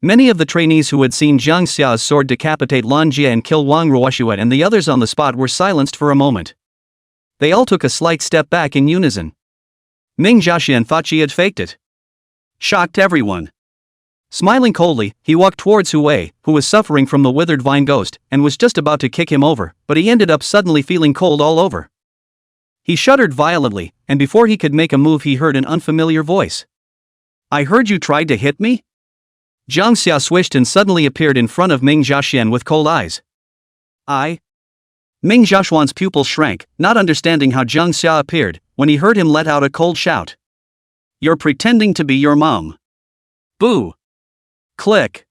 Many of the trainees who had seen Jang Xia's sword decapitate Lan Jia and kill Wang Ruoxue and the others on the spot were silenced for a moment. They all took a slight step back in unison. Ming Jiaxian thought she had faked it. Shocked everyone. Smiling coldly, he walked towards Hu Wei, who was suffering from the withered vine ghost, and was just about to kick him over, but he ended up suddenly feeling cold all over. He shuddered violently, and before he could make a move he heard an unfamiliar voice. I heard you tried to hit me? Jang Xia swished and suddenly appeared in front of Ming Jiaxian with cold eyes. Ming Jiaxuan's pupil shrank, not understanding how Jang Xia appeared, when he heard him let out a cold shout. You're pretending to be your mom. Boo! Click!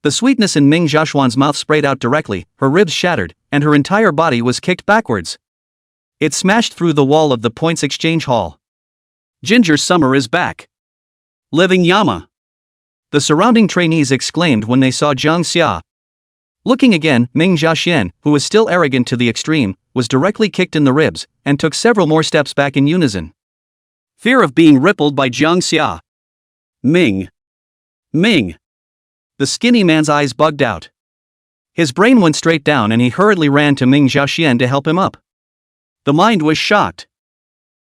The sweetness in Ming Jiaxuan's mouth sprayed out directly, her ribs shattered, and her entire body was kicked backwards. It smashed through the wall of the points exchange hall. Ginger Summer is back. Living Yama! The surrounding trainees exclaimed when they saw Jang Xia. Looking again, Ming Jiaxian, who was still arrogant to the extreme, was directly kicked in the ribs, and took several more steps back in unison. Fear of being rippled by Jang Xia. Ming. Ming. The skinny man's eyes bugged out. His brain went straight down and he hurriedly ran to Ming Xiaoxian to help him up. The mind was shocked.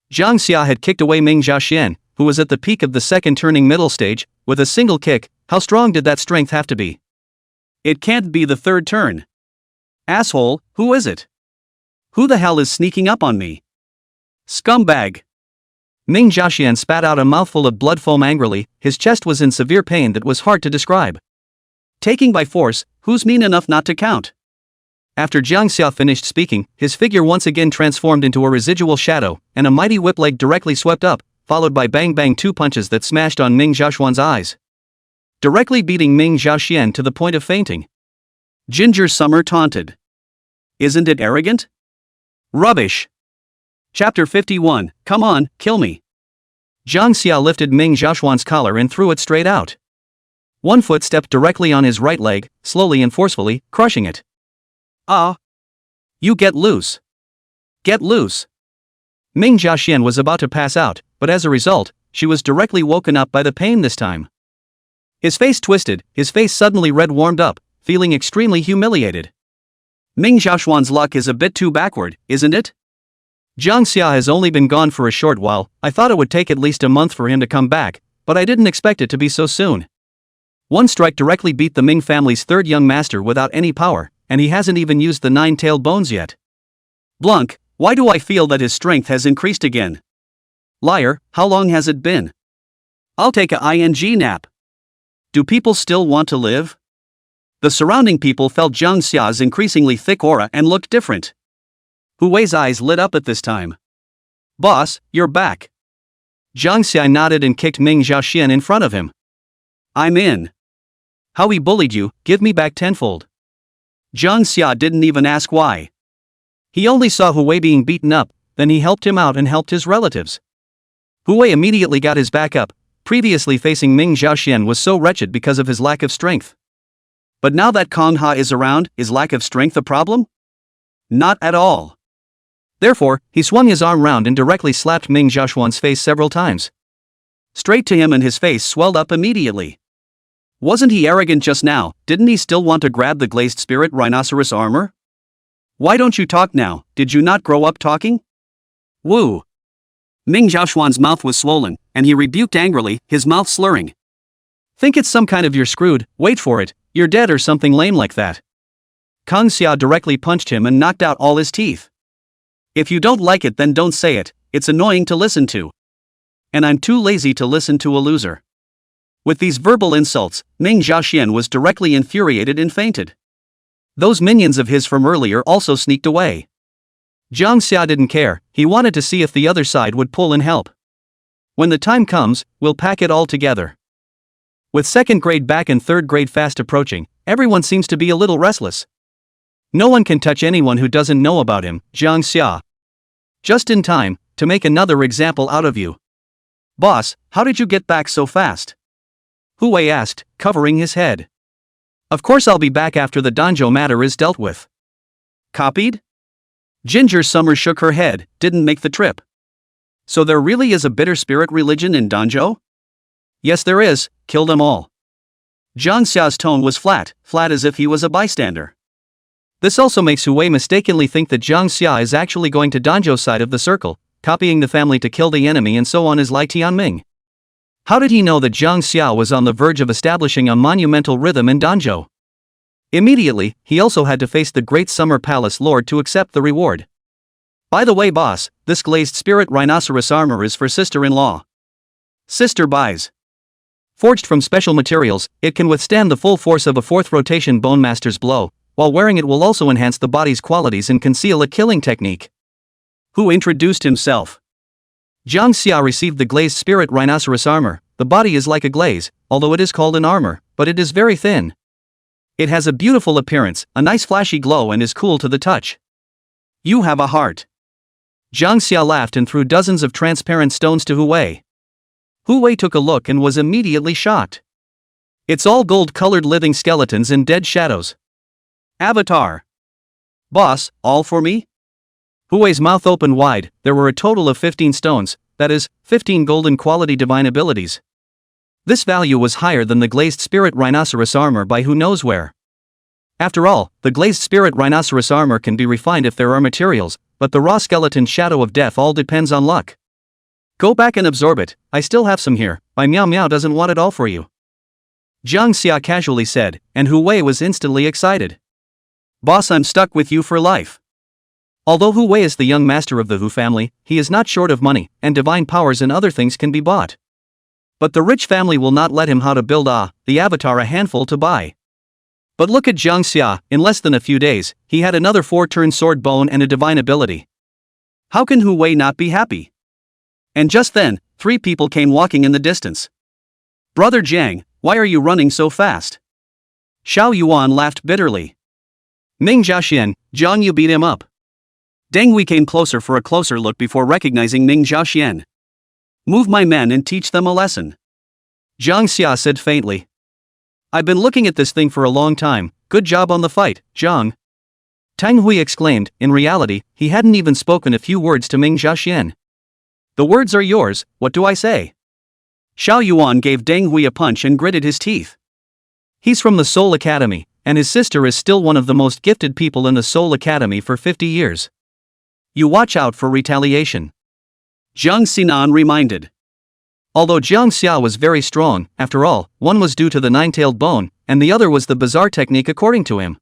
Jang Xia had kicked away Ming Xiaoxian, who was at the peak of the second turning middle stage, with a single kick. How strong did that strength have to be? It can't be the third turn. Asshole, who is it? Who the hell is sneaking up on me? Scumbag. Ming Xiaoxian spat out a mouthful of blood foam angrily. His chest was in severe pain that was hard to describe. Taking by force, who's mean enough not to count? After Jang Xia finished speaking, his figure once again transformed into a residual shadow, and a mighty whip leg directly swept up, followed by bang bang two punches that smashed on Ming Xiaoxuan's eyes, directly beating Ming Xiaoxian to the point of fainting. Ginger Summer taunted. Isn't it arrogant? Rubbish. Chapter 51, Come on, kill me. Jang Xia lifted Ming Xiaoxuan's collar and threw it straight out. One foot stepped directly on his right leg, slowly and forcefully, crushing it. Ah! You get loose. Get loose. Ming Xiaoxian was about to pass out, but as a result, she was directly woken up by the pain this time. His face twisted, his face suddenly red warmed up, feeling extremely humiliated. Ming Xiaoxuan's luck is a bit too backward, isn't it? Jang Xia has only been gone for a short while. I thought it would take at least a month for him to come back, but I didn't expect it to be so soon. One strike directly beat the Ming family's third young master without any power, and he hasn't even used the 9-tailed bones yet. Blanc, why do I feel that his strength has increased again? Liar, how long has it been? I'll take a ing nap. Do people still want to live? The surrounding people felt Jang Xia's increasingly thick aura and looked different. Hu Wei's eyes lit up at this time. Boss, you're back. Jang Xia nodded and kicked Ming Xiaoxian in front of him. I'm in. How he bullied you, give me back tenfold. Jang Xia didn't even ask why. He only saw Hu Wei being beaten up, then he helped him out and helped his relatives. Hu Wei immediately got his back up. Previously facing Ming Xiaoxian was so wretched because of his lack of strength. But now that Kong Ha is around, is lack of strength a problem? Not at all. Therefore, he swung his arm round and directly slapped Ming Xiaoxuan's face several times. Straight to him, and his face swelled up immediately. Wasn't he arrogant just now? Didn't he still want to grab the glazed spirit rhinoceros armor? Why don't you talk now? Did you not grow up talking? Woo! Ming Xiaoxuan's mouth was swollen, and he rebuked angrily, his mouth slurring. Think it's some kind of "you're screwed, wait for it, you're dead" or something lame like that. Kang Xia directly punched him and knocked out all his teeth. If you don't like it, then don't say it. It's annoying to listen to. And I'm too lazy to listen to a loser. With these verbal insults, Ming Xiaoxian was directly infuriated and fainted. Those minions of his from earlier also sneaked away. Jang Xia didn't care, he wanted to see if the other side would pull and help. When the time comes, we'll pack it all together. With second grade back and third grade fast approaching, everyone seems to be a little restless. No one can touch anyone who doesn't know about him, Jang Xia. Just in time, to make another example out of you. Boss, how did you get back so fast? Hu Wei asked, covering his head. Of course I'll be back after the Danjo matter is dealt with. Copied? Ginger Summer shook her head, didn't make the trip. So there really is a bitter spirit religion in Danjo? Yes there is, kill them all. Jang Xia's tone was flat as if he was a bystander. This also makes Hu Wei mistakenly think that Jang Xia is actually going to Danjo's side of the circle, copying the family to kill the enemy and so on as Lai Tianming. How did he know that Jang Xia was on the verge of establishing a monumental rhythm in Danjo? Immediately, he also had to face the Great Summer Palace Lord to accept the reward. By the way boss, this glazed spirit rhinoceros armor is for sister-in-law. Sister buys. Forged from special materials, it can withstand the full force of a fourth rotation Bone Master's blow. While wearing it will also enhance the body's qualities and conceal a killing technique. Who introduced himself? Jang Xia received the glazed spirit rhinoceros armor. The body is like a glaze, although it is called an armor, but it is very thin. It has a beautiful appearance, a nice flashy glow, and is cool to the touch. You have a heart. Jang Xia laughed and threw dozens of transparent stones to Hu Wei. Hu Wei took a look and was immediately shocked. It's all gold-colored living skeletons and dead shadows. Avatar. Boss, all for me? Hu Wei's mouth opened wide. There were a total of 15 stones, that is, 15 golden quality divine abilities. This value was higher than the glazed spirit rhinoceros armor by who knows where. After all, the glazed spirit rhinoceros armor can be refined if there are materials, but the raw skeleton shadow of death all depends on luck. Go back and absorb it, I still have some here, my Meow Meow doesn't want it all for you. Jang Xia casually said, and Hu Wei was instantly excited. Boss, I'm stuck with you for life. Although Hu Wei is the young master of the Hu family, he is not short of money, and divine powers and other things can be bought. But the rich family will not let him how to build the avatar a handful to buy. But look at Jang Xia, in less than a few days, he had another 4-turn sword bone and a divine ability. How can Hu Wei not be happy? And just then, 3 people came walking in the distance. Brother Jang, why are you running so fast? Xiao Yuan laughed bitterly. Ming Jiaxian, Zhang, you beat him up. Deng Hui came closer for a closer look before recognizing Ming Jiaxian. Move my men and teach them a lesson. Jang Xia said faintly. I've been looking at this thing for a long time, good job on the fight, Zhang. Tang Hui exclaimed, in reality, he hadn't even spoken a few words to Ming Jiaxian. The words are yours, what do I say? Xiao Yuan gave Deng Hui a punch and gritted his teeth. He's from the Soul Academy, and his sister is still one of the most gifted people in the Soul Academy for 50 years. You watch out for retaliation. Zhang Xinan reminded. Although Jiang Xia was very strong, after all, one was due to the 9-tailed bone, and the other was the bizarre technique according to him.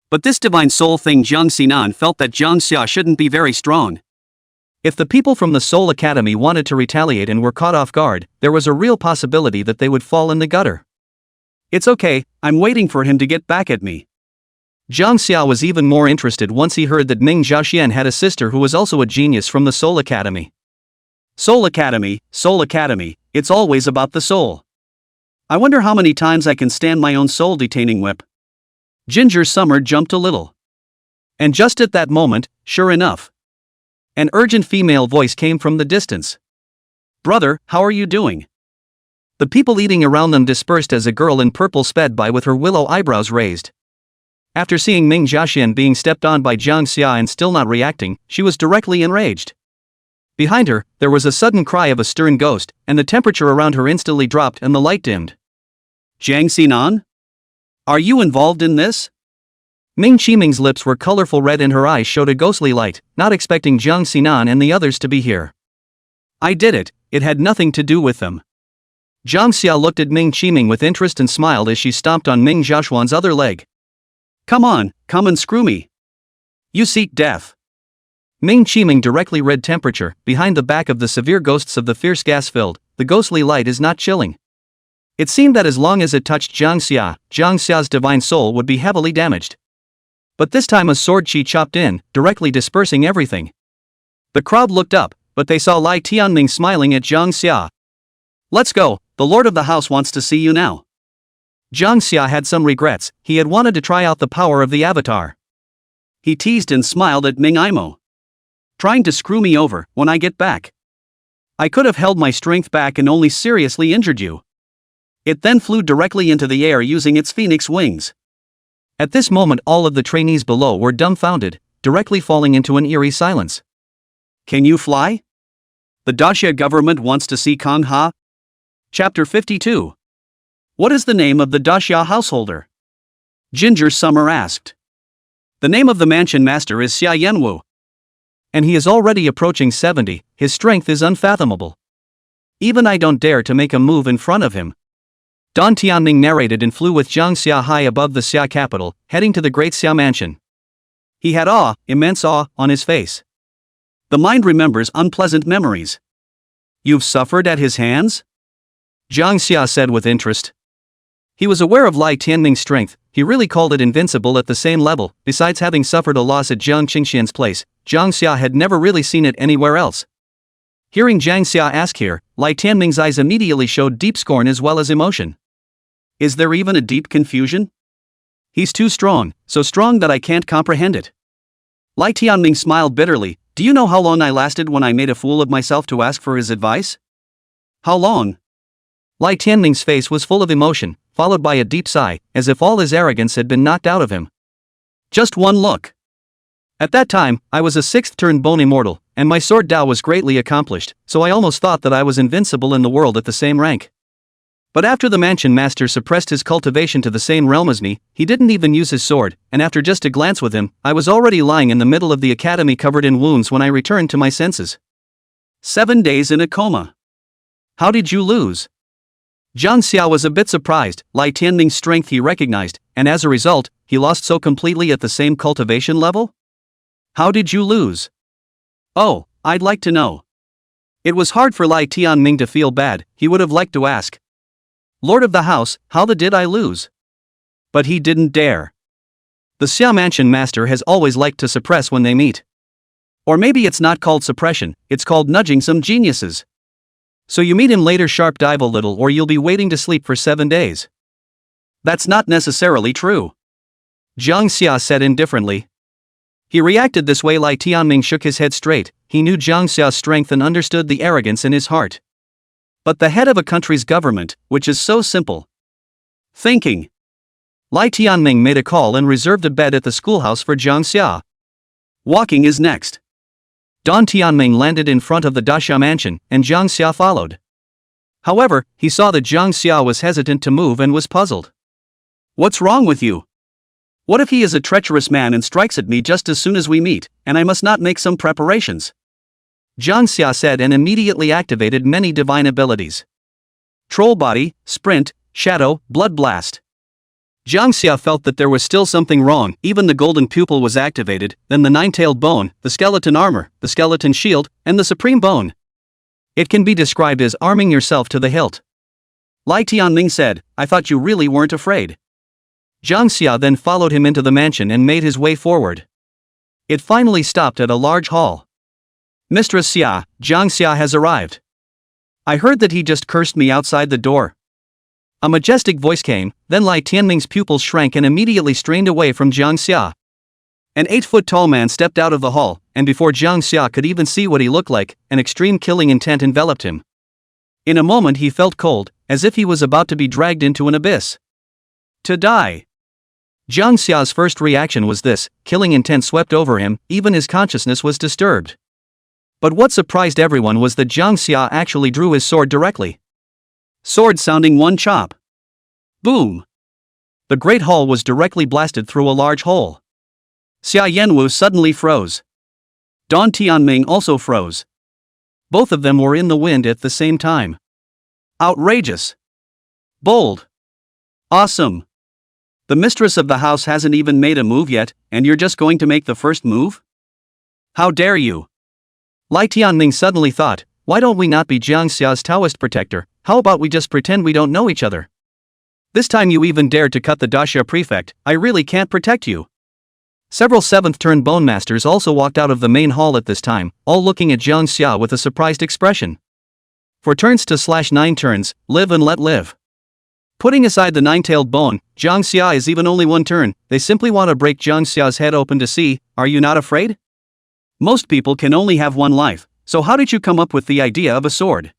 But this divine soul thing, Zhang Xinan felt that Jiang Xia shouldn't be very strong. If the people from the Soul Academy wanted to retaliate and were caught off guard, there was a real possibility that they would fall in the gutter. It's okay, I'm waiting for him to get back at me. Jiang Xia was even more interested once he heard that Ming Jiaxian had a sister who was also a genius from the Soul Academy. Soul Academy, it's always about the soul. I wonder how many times I can stand my own soul detaining whip. Ginger Summer jumped a little. And just at that moment, sure enough, an urgent female voice came from the distance. Brother, how are you doing? The people eating around them dispersed as a girl in purple sped by with her willow eyebrows raised. After seeing Ming Jiaxian being stepped on by Jiang Xia and still not reacting, she was directly enraged. Behind her, there was a sudden cry of a stern ghost, and the temperature around her instantly dropped and the light dimmed. Zhang Xinan? Are you involved in this? Ming Qiming's lips were colorful red and her eyes showed a ghostly light, not expecting Jiang Xinan and the others to be here. I did it, it had nothing to do with them. Jiang Xia looked at Ming Qiming with interest and smiled as she stomped on Ming Jiaxuan's other leg. Come on, come and screw me. You seek death. Ming Qiming directly read temperature, behind the back of the severe ghosts of the fierce gas-filled, the ghostly light is not chilling. It seemed that as long as it touched Jiang Xia's divine soul would be heavily damaged. But this time a sword chi chopped in, directly dispersing everything. The crowd looked up, but they saw Lai Tianming smiling at Jiang Xia. Let's go, the lord of the house wants to see you now. Jiang Xia had some regrets, he had wanted to try out the power of the avatar. He teased and smiled at Ming Imo. Trying to screw me over, when I get back. I could have held my strength back and only seriously injured you. It then flew directly into the air using its phoenix wings. At this moment all of the trainees below were dumbfounded, directly falling into an eerie silence. Can you fly? The Daxia government wants to see Kang Ha? Chapter 52. What is the name of the Daxia householder? Ginger Summer asked. The name of the mansion master is Xia Yanwu. And he is already approaching 70, his strength is unfathomable. Even I don't dare to make a move in front of him. Don Tianming narrated and flew with Jiang Xia high above the Xia capital, heading to the great Xia mansion. He had immense awe, on his face. The mind remembers unpleasant memories. You've suffered at his hands? Jang Xia said with interest. He was aware of Lai Tianming's strength, he really called it invincible at the same level. Besides having suffered a loss at Jiang Qingxian's place, Jiang Xia had never really seen it anywhere else. Hearing Jang Xia ask here, Lai Tianming's eyes immediately showed deep scorn as well as emotion. Is there even a deep confusion? He's too strong, so strong that I can't comprehend it. Lai Tianming smiled bitterly. Do you know how long I lasted when I made a fool of myself to ask for his advice? How long? Lai Tianming's face was full of emotion, followed by a deep sigh, as if all his arrogance had been knocked out of him. Just one look. At that time, I was a 6th-turn bone immortal, and my sword Dao was greatly accomplished, so I almost thought that I was invincible in the world at the same rank. But after the mansion master suppressed his cultivation to the same realm as me, he didn't even use his sword, and after just a glance with him, I was already lying in the middle of the academy covered in wounds when I returned to my senses. 7 days in a coma. How did you lose? Jang Xia was a bit surprised. Lai Tianming's strength he recognized, and as a result, he lost so completely at the same cultivation level? How did you lose? Oh, I'd like to know. It was hard for Lai Tianming to feel bad. He would have liked to ask, Lord of the house, how the did I lose? But he didn't dare. The Xia Mansion master has always liked to suppress when they meet. Or maybe it's not called suppression, it's called nudging some geniuses. So you meet him later, sharp dive a little, or you'll be waiting to sleep for 7 days. That's not necessarily true. Jang Xia said indifferently. He reacted this way. Lai Tianming shook his head straight. He knew Jang Xia's strength and understood the arrogance in his heart. But the head of a country's government, which is so simple. Thinking. Lai Tianming made a call and reserved a bed at the schoolhouse for Jang Xia. Walking is next. Don Tianming landed in front of the Daxia mansion, and Jang Xia followed. However, he saw that Jang Xia was hesitant to move and was puzzled. What's wrong with you? What if he is a treacherous man and strikes at me just as soon as we meet, and I must not make some preparations? Jang Xia said and immediately activated many divine abilities. Troll Body, Sprint, Shadow, Blood Blast. Jang Xia felt that there was still something wrong. Even the golden pupil was activated, then the nine-tailed bone, the skeleton armor, the skeleton shield, and the supreme bone. It can be described as arming yourself to the hilt. Lai Tianming said, I thought you really weren't afraid. Jang Xia then followed him into the mansion and made his way forward. It finally stopped at a large hall. Mistress Xia, Jang Xia has arrived. I heard that he just cursed me outside the door. A majestic voice came, then Lai Tianming's pupils shrank and immediately strained away from Jang Xia. An 8-foot-tall man stepped out of the hall, and before Jang Xia could even see what he looked like, an extreme killing intent enveloped him. In a moment he felt cold, as if he was about to be dragged into an abyss. To die. Jang Xia's first reaction was this: killing intent swept over him, even his consciousness was disturbed. But what surprised everyone was that Jang Xia actually drew his sword directly. Sword sounding one chop. Boom! The great hall was directly blasted through a large hole. Xia Yanwu suddenly froze. Don Tianming also froze. Both of them were in the wind at the same time. Outrageous. Bold. Awesome. The mistress of the house hasn't even made a move yet, and you're just going to make the first move? How dare you? Lai Tianming suddenly thought, why don't we not be Jang Xia's Taoist protector? How about we just pretend we don't know each other? This time you even dared to cut the Daxia prefect. I really can't protect you. Several 7th-turn bone masters also walked out of the main hall at this time, all looking at Jang Xia with a surprised expression. 4 turns to /9 turns, live and let live. Putting aside the 9-tailed bone, Jang Xia is even only 1 turn. They simply want to break Jang Xia's head open to see, are you not afraid? Most people can only have 1 life, so how did you come up with the idea of a sword?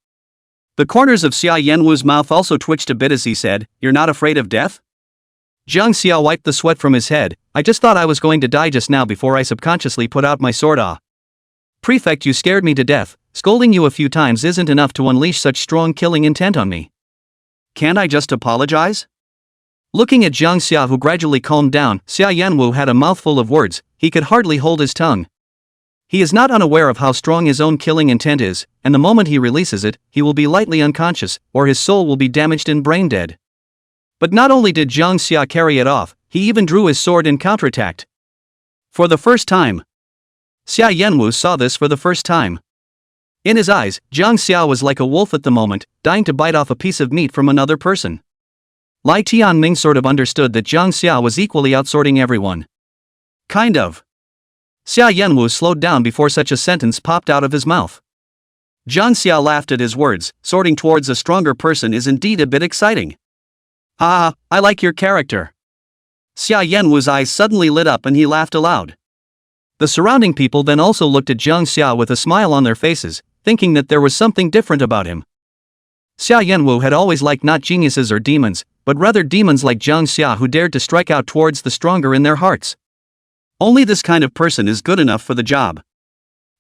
The corners of Xia Yanwu's mouth also twitched a bit as he said, you're not afraid of death? Jang Xia wiped the sweat from his head. I just thought I was going to die just now before I subconsciously put out my sword. Prefect, you scared me to death. Scolding you a few times isn't enough to unleash such strong killing intent on me. Can't I just apologize? Looking at Jang Xia, who gradually calmed down, Xia Yanwu had a mouthful of words. He could hardly hold his tongue. He is not unaware of how strong his own killing intent is, and the moment he releases it, he will be lightly unconscious, or his soul will be damaged and brain dead. But not only did Jang Xia carry it off, he even drew his sword and counterattacked. For the first time. Xia Yanwu saw this for the first time. In his eyes, Jang Xia was like a wolf at the moment, dying to bite off a piece of meat from another person. Lai Tianming sort of understood that Jang Xia was equally outsorting everyone. Kind of. Xia Yanwu slowed down before such a sentence popped out of his mouth. Jang Xia laughed at his words. Sorting towards a stronger person is indeed a bit exciting. Ah, I like your character. Xia Yanwu's eyes suddenly lit up and he laughed aloud. The surrounding people then also looked at Jang Xia with a smile on their faces, thinking that there was something different about him. Xia Yanwu had always liked not geniuses or demons, but rather demons like Jang Xia who dared to strike out towards the stronger in their hearts. Only this kind of person is good enough for the job.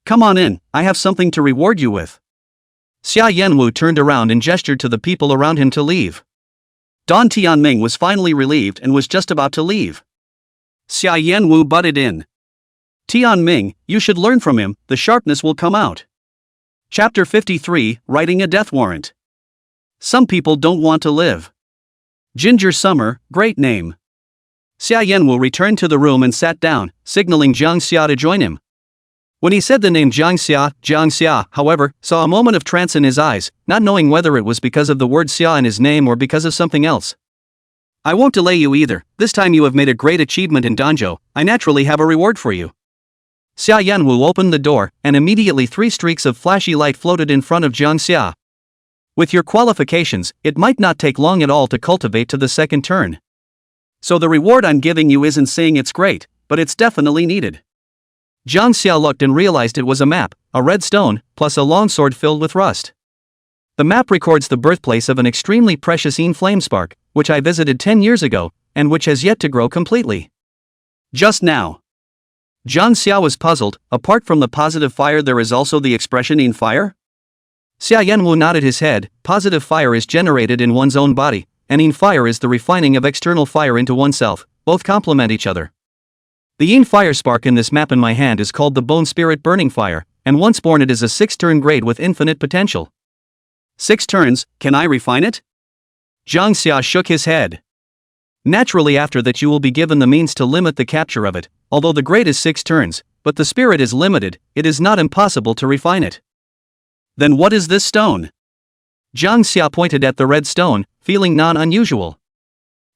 Come on in, I have something to reward you with. Xia Yanwu turned around and gestured to the people around him to leave. Don Tianming was finally relieved and was just about to leave. Xia Yanwu butted in. Tianming, you should learn from him, the sharpness will come out. Chapter 53, Writing a Death Warrant. Some people don't want to live. Ginger Summer, great name. Xia Yanwu returned to the room and sat down, signaling Jang Xia to join him. When he said the name Jang Xia, however, saw a moment of trance in his eyes, not knowing whether it was because of the word Xia in his name or because of something else. I won't delay you either, this time you have made a great achievement in Danjo, I naturally have a reward for you. Xia Yanwu opened the door, and immediately 3 streaks of flashy light floated in front of Jang Xia. With your qualifications, it might not take long at all to cultivate to the second turn. So the reward I'm giving you isn't saying it's great, but it's definitely needed. Jang Xia looked and realized it was a map, a red stone, plus a longsword filled with rust. The map records the birthplace of an extremely precious flamespark, which I visited 10 years ago, and which has yet to grow completely. Just now. Jang Xia was puzzled, apart from the positive fire there is also the expression fire? Xia Yanwu nodded his head, positive fire is generated in one's own body, and fire is the refining of external fire into oneself, both complement each other. The fire spark in this map in my hand is called the Bone Spirit Burning Fire, and once born it is a 6-turn grade with infinite potential. 6 turns, can I refine it? Jang Xia shook his head. Naturally after that you will be given the means to limit the capture of it, although the grade is 6 turns, but the spirit is limited, it is not impossible to refine it. Then what is this stone? Jang Xia pointed at the red stone, feeling non-unusual.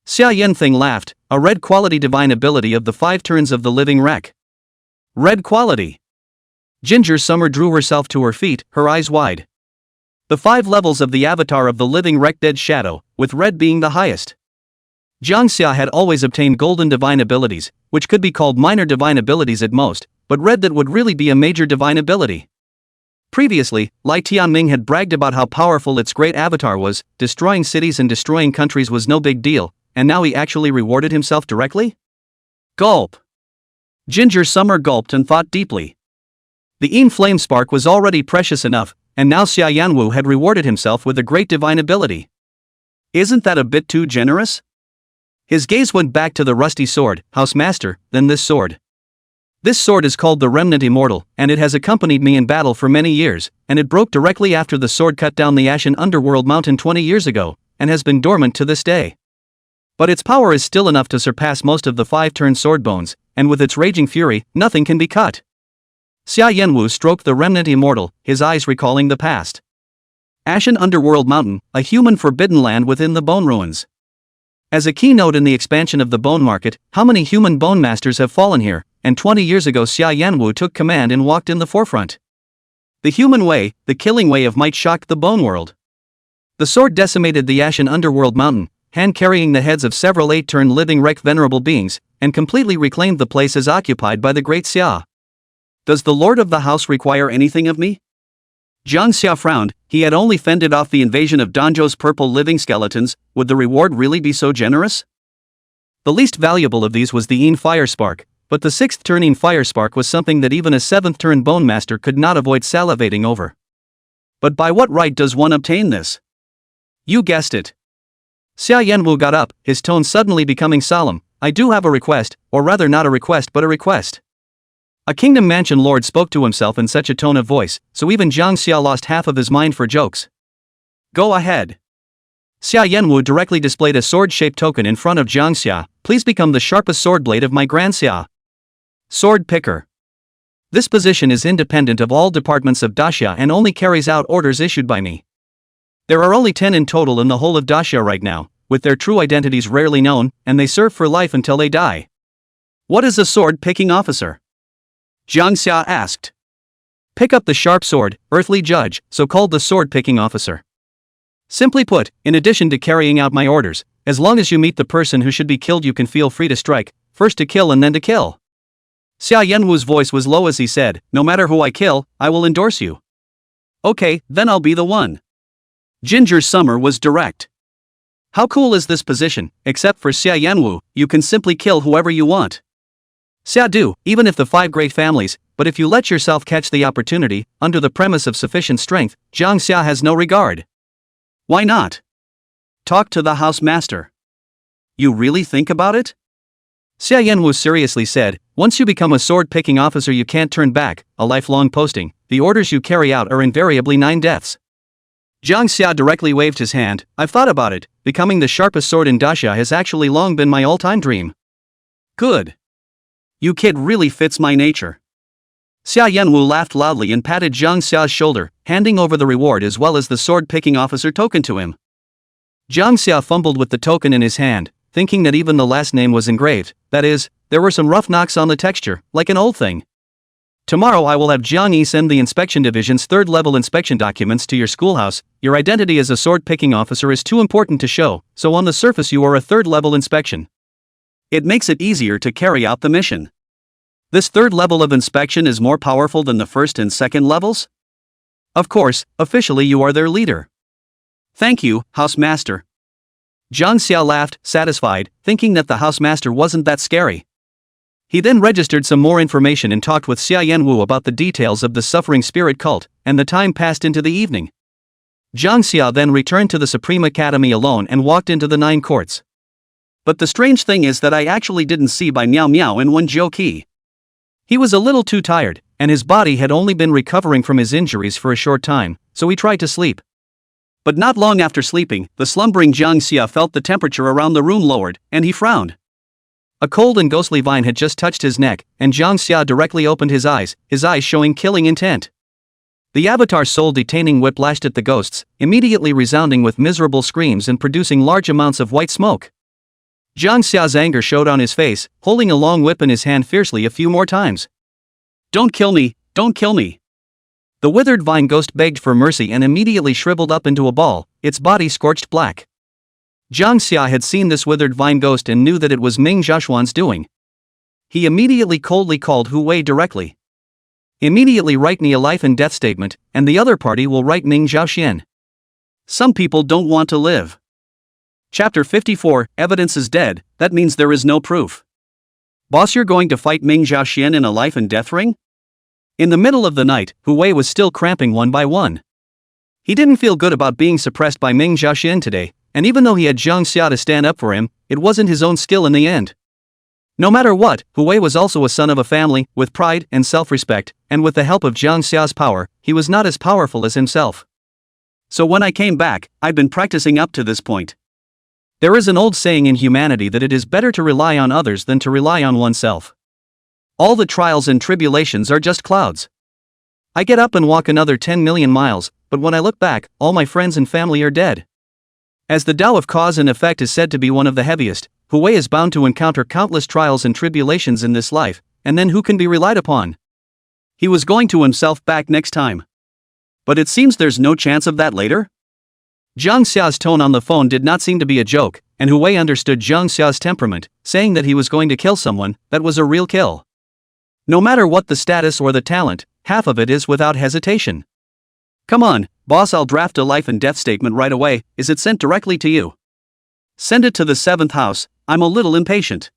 Xia Yanthing laughed, a red quality divine ability of the 5 turns of the living wreck. Red quality. Ginger Summer drew herself to her feet, her eyes wide. The 5 levels of the avatar of the living wreck Dead Shadow, with red being the highest. Jang Xia had always obtained golden divine abilities, which could be called minor divine abilities at most, but red that would really be a major divine ability. Previously, Lai Tianming had bragged about how powerful its great avatar was, destroying cities and destroying countries was no big deal, and now he actually rewarded himself directly? Gulp. Ginger Summer gulped and thought deeply. The flamespark was already precious enough, and now Xia Yanwu had rewarded himself with a great divine ability. Isn't that a bit too generous? His gaze went back to the rusty sword, Housemaster, then this sword. This sword is called the Remnant Immortal, and it has accompanied me in battle for many years, and it broke directly after the sword cut down the Ashen Underworld mountain 20 years ago, and has been dormant to this day. But its power is still enough to surpass most of the 5-turn sword bones, and with its raging fury, nothing can be cut. Xia Yanwu stroked the Remnant Immortal, his eyes recalling the past. Ashen Underworld Mountain, a human forbidden land within the bone ruins. As a keynote in the expansion of the bone market, how many human bone masters have fallen here, and 20 years ago Xia Yanwu took command and walked in the forefront. The human way, the killing way of might shocked the bone world. The sword decimated the Ashen Underworld Mountain, hand-carrying the heads of several 8-turn living wreck venerable beings, and completely reclaimed the places occupied by the great Xia. Does the Lord of the House require anything of me? Jang Xia frowned, he had only fended off the invasion of Danjo's purple living skeletons, would the reward really be so generous? The least valuable of these was the fire spark, but the 6th turn fire spark was something that even a 7th turn bone master could not avoid salivating over. But by what right does one obtain this? You guessed it. Xia Yanwu got up, his tone suddenly becoming solemn. I do have a request, or rather not a request but a request. A kingdom mansion lord spoke to himself in such a tone of voice, so even Jang Xia lost half of his mind for jokes. Go ahead. Xia Yanwu directly displayed a sword-shaped token in front of Jang Xia. Please become the sharpest sword blade of my Grand Xia. Sword Picker. This position is independent of all departments of Daxia and only carries out orders issued by me. There are only 10 in total in the whole of Daxia right now, with their true identities rarely known, and they serve for life until they die. What is a sword-picking officer? Jang Xia asked. Pick up the sharp sword, earthly judge, so called the sword-picking officer. Simply put, in addition to carrying out my orders, as long as you meet the person who should be killed you can feel free to strike, first to kill and then to kill. Xia Yanwu's voice was low as he said, no matter who I kill, I will endorse you. Okay, then I'll be the one. Ginger Summer was direct. How cool is this position? Except for Xia Yanwu, you can simply kill whoever you want. Xia Du, even if the 5 great families, but if you let yourself catch the opportunity, under the premise of sufficient strength, Jang Xia has no regard. Why not? Talk to the house master. You really think about it? Xia Yanwu seriously said, once you become a sword-picking officer you can't turn back, a lifelong posting, the orders you carry out are invariably 9 deaths. Jang Xia directly waved his hand, I've thought about it, becoming the sharpest sword in Daxia has actually long been my all-time dream. Good. You kid really fits my nature. Xia Yanwu laughed loudly and patted Jang Xia's shoulder, handing over the reward as well as the sword-picking officer token to him. Jang Xia fumbled with the token in his hand, thinking that even the last name was engraved, that is, there were some rough knocks on the texture, like an old thing. Tomorrow I will have Jiang Yi send the inspection division's 3rd level inspection documents to your schoolhouse. Your identity as a sword-picking officer is too important to show, so on the surface you are a 3rd level inspection. It makes it easier to carry out the mission. This 3rd level of inspection is more powerful than the 1st and 2nd levels? Of course, officially you are their leader. Thank you, housemaster. Jang Xia laughed, satisfied, thinking that the housemaster wasn't that scary. He then registered some more information and talked with Xia Yanwu about the details of the suffering spirit cult, and the time passed into the evening. Jang Xia then returned to the Supreme Academy alone and walked into the 9 courts. But the strange thing is that I actually didn't see Bai Miao Miao and Wen Jiuqi. He was a little too tired, and his body had only been recovering from his injuries for a short time, so he tried to sleep. But not long after sleeping, the slumbering Jang Xia felt the temperature around the room lowered, and he frowned. A cold and ghostly vine had just touched his neck, and Jang Xia directly opened his eyes showing killing intent. The avatar soul detaining whip lashed at the ghosts, immediately resounding with miserable screams and producing large amounts of white smoke. Jang Xia's anger showed on his face, holding a long whip in his hand fiercely a few more times. Don't kill me, don't kill me. The withered vine ghost begged for mercy and immediately shriveled up into a ball, its body scorched black. Jang Xia had seen this withered vine ghost and knew that it was Ming Zhaoxuan's doing. He immediately coldly called Hu Wei directly. Immediately write me a life and death statement, and the other party will write Ming Zhaoxian. Some people don't want to live. Chapter 54, Evidence is dead, that means there is no proof. Boss, you're going to fight Ming Zhaoxian in a life and death ring? In the middle of the night, Hu Wei was still cramping one by one. He didn't feel good about being suppressed by Ming Zhaoxian today, and even though he had Jang Xia to stand up for him, it wasn't his own skill in the end. No matter what, Hu Wei was also a son of a family, with pride and self-respect, and with the help of Jang Xia's power, he was not as powerful as himself. So when I came back, I'd been practicing up to this point. There is an old saying in humanity that it is better to rely on others than to rely on oneself. All the trials and tribulations are just clouds. I get up and walk another 10 million miles, but when I look back, all my friends and family are dead. As the Tao of cause and effect is said to be one of the heaviest, Hu Wei is bound to encounter countless trials and tribulations in this life, and then who can be relied upon? He was going to himself back next time. But it seems there's no chance of that later? Jang Xia's tone on the phone did not seem to be a joke, and Hu Wei understood Jang Xia's temperament, saying that he was going to kill someone, that was a real kill. No matter what the status or the talent, half of it is without hesitation. Come on, boss, I'll draft a life and death statement right away. Is it sent directly to you? Send it to the 7th house, I'm a little impatient.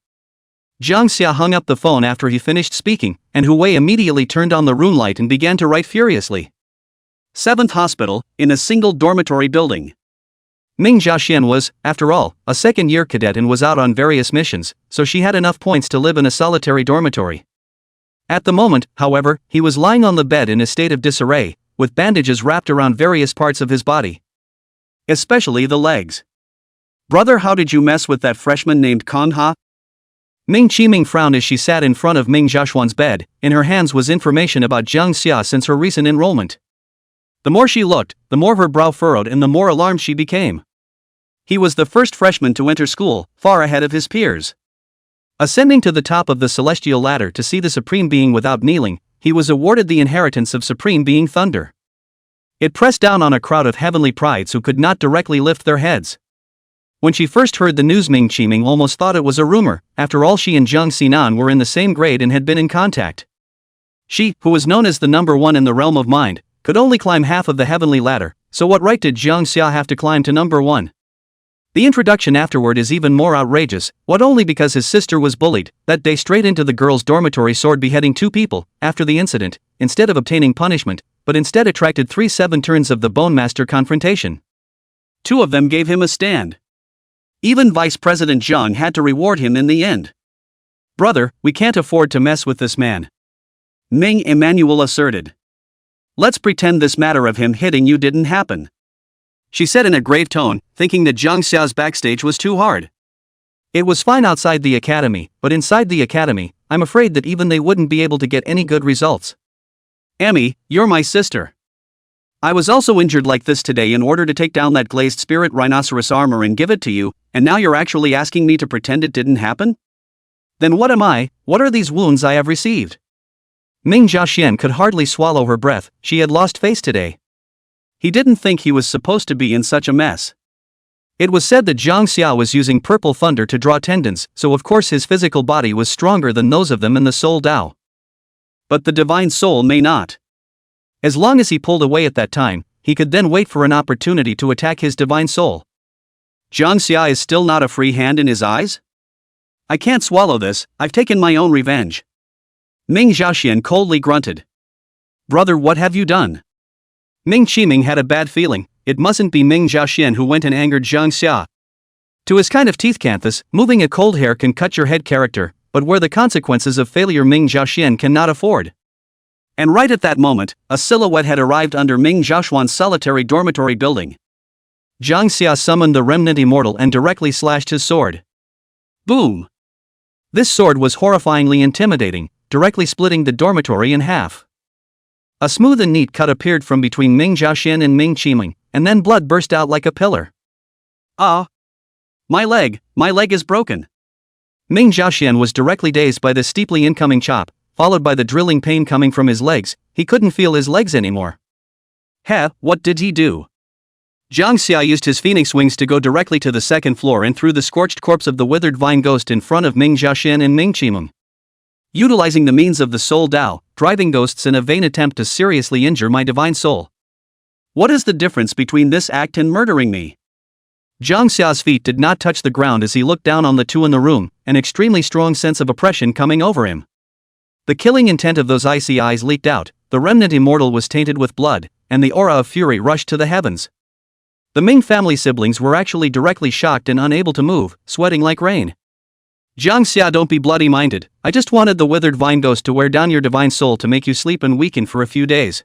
Jang Xia hung up the phone after he finished speaking, and Hu Wei immediately turned on the room light and began to write furiously. 7th hospital, in a single dormitory building. Ming Zhaoxian was, after all, a second-year cadet and was out on various missions, so she had enough points to live in a solitary dormitory. At the moment, however, he was lying on the bed in a state of disarray, with bandages wrapped around various parts of his body. Especially the legs. Brother, how did you mess with that freshman named Kanha? Ming Qiming frowned as she sat in front of Ming Zhaoxuan's bed. In her hands was information about Jang Xia since her recent enrollment. The more she looked, the more her brow furrowed and the more alarmed she became. He was the first freshman to enter school, far ahead of his peers. Ascending to the top of the celestial ladder to see the Supreme Being without kneeling, he was awarded the inheritance of Supreme Being Thunder. It pressed down on a crowd of heavenly prides who could not directly lift their heads. When she first heard the news, Ming Qiming almost thought it was a rumor. After all, she and Zhang Xinan were in the same grade and had been in contact. She, who was known as the number one in the realm of mind, could only climb half of the heavenly ladder, so what right did Jang Xia have to climb to number one? The introduction afterward is even more outrageous, what only because his sister was bullied, that day straight into the girls' dormitory sword beheading 2 people, after the incident, instead of obtaining punishment, but instead attracted 3-7 turns of the Bone Master confrontation. 2 of them gave him a stand. Even Vice President Zhang had to reward him in the end. Brother, we can't afford to mess with this man. Ming Emmanuel asserted. Let's pretend this matter of him hitting you didn't happen. She said in a grave tone, thinking that Jang Xia's backstage was too hard. It was fine outside the academy, but inside the academy, I'm afraid that even they wouldn't be able to get any good results. Emmy, you're my sister. I was also injured like this today in order to take down that glazed spirit rhinoceros armor and give it to you, and now you're actually asking me to pretend it didn't happen? Then what am I? What are these wounds I have received? Ming Jiaxian could hardly swallow her breath, she had lost face today. He didn't think he was supposed to be in such a mess. It was said that Jang Xia was using purple thunder to draw tendons, so of course his physical body was stronger than those of them in the Soul Dao. But the divine soul may not. As long as he pulled away at that time, he could then wait for an opportunity to attack his divine soul. Jang Xia is still not a free hand in his eyes? I can't swallow this, I've taken my own revenge. Ming Jiaxian coldly grunted. Brother, what have you done? Ming Qiming had a bad feeling, it mustn't be Ming Jiaxian who went and angered Jang Xia. To his kind of teeth canthus, moving a cold hair can cut your head character, but where the consequences of failure Ming Jiaxian cannot afford. And right at that moment, a silhouette had arrived under Ming Jiaxuan's solitary dormitory building. Jang Xia summoned the remnant immortal and directly slashed his sword. Boom! This sword was horrifyingly intimidating, directly splitting the dormitory in half. A smooth and neat cut appeared from between Ming Jiaxian and Ming Qiming, and then blood burst out like a pillar. Ah! My leg is broken. Ming Jiaxian was directly dazed by the steeply incoming chop, followed by the drilling pain coming from his legs, he couldn't feel his legs anymore. What did he do? Jang Xia used his phoenix wings to go directly to the second floor and threw the scorched corpse of the withered vine ghost in front of Ming Jiaxian and Ming Qiming. Utilizing the means of the Soul Dao, driving ghosts in a vain attempt to seriously injure my divine soul. What is the difference between this act and murdering me? Jang Xia's feet did not touch the ground as he looked down on the 2 in the room, an extremely strong sense of oppression coming over him. The killing intent of those icy eyes leaked out, the remnant immortal was tainted with blood, and the aura of fury rushed to the heavens. The Ming family siblings were actually directly shocked and unable to move, sweating like rain. Jang Xia, don't be bloody-minded, I just wanted the withered vine ghost to wear down your divine soul to make you sleep and weaken for a few days.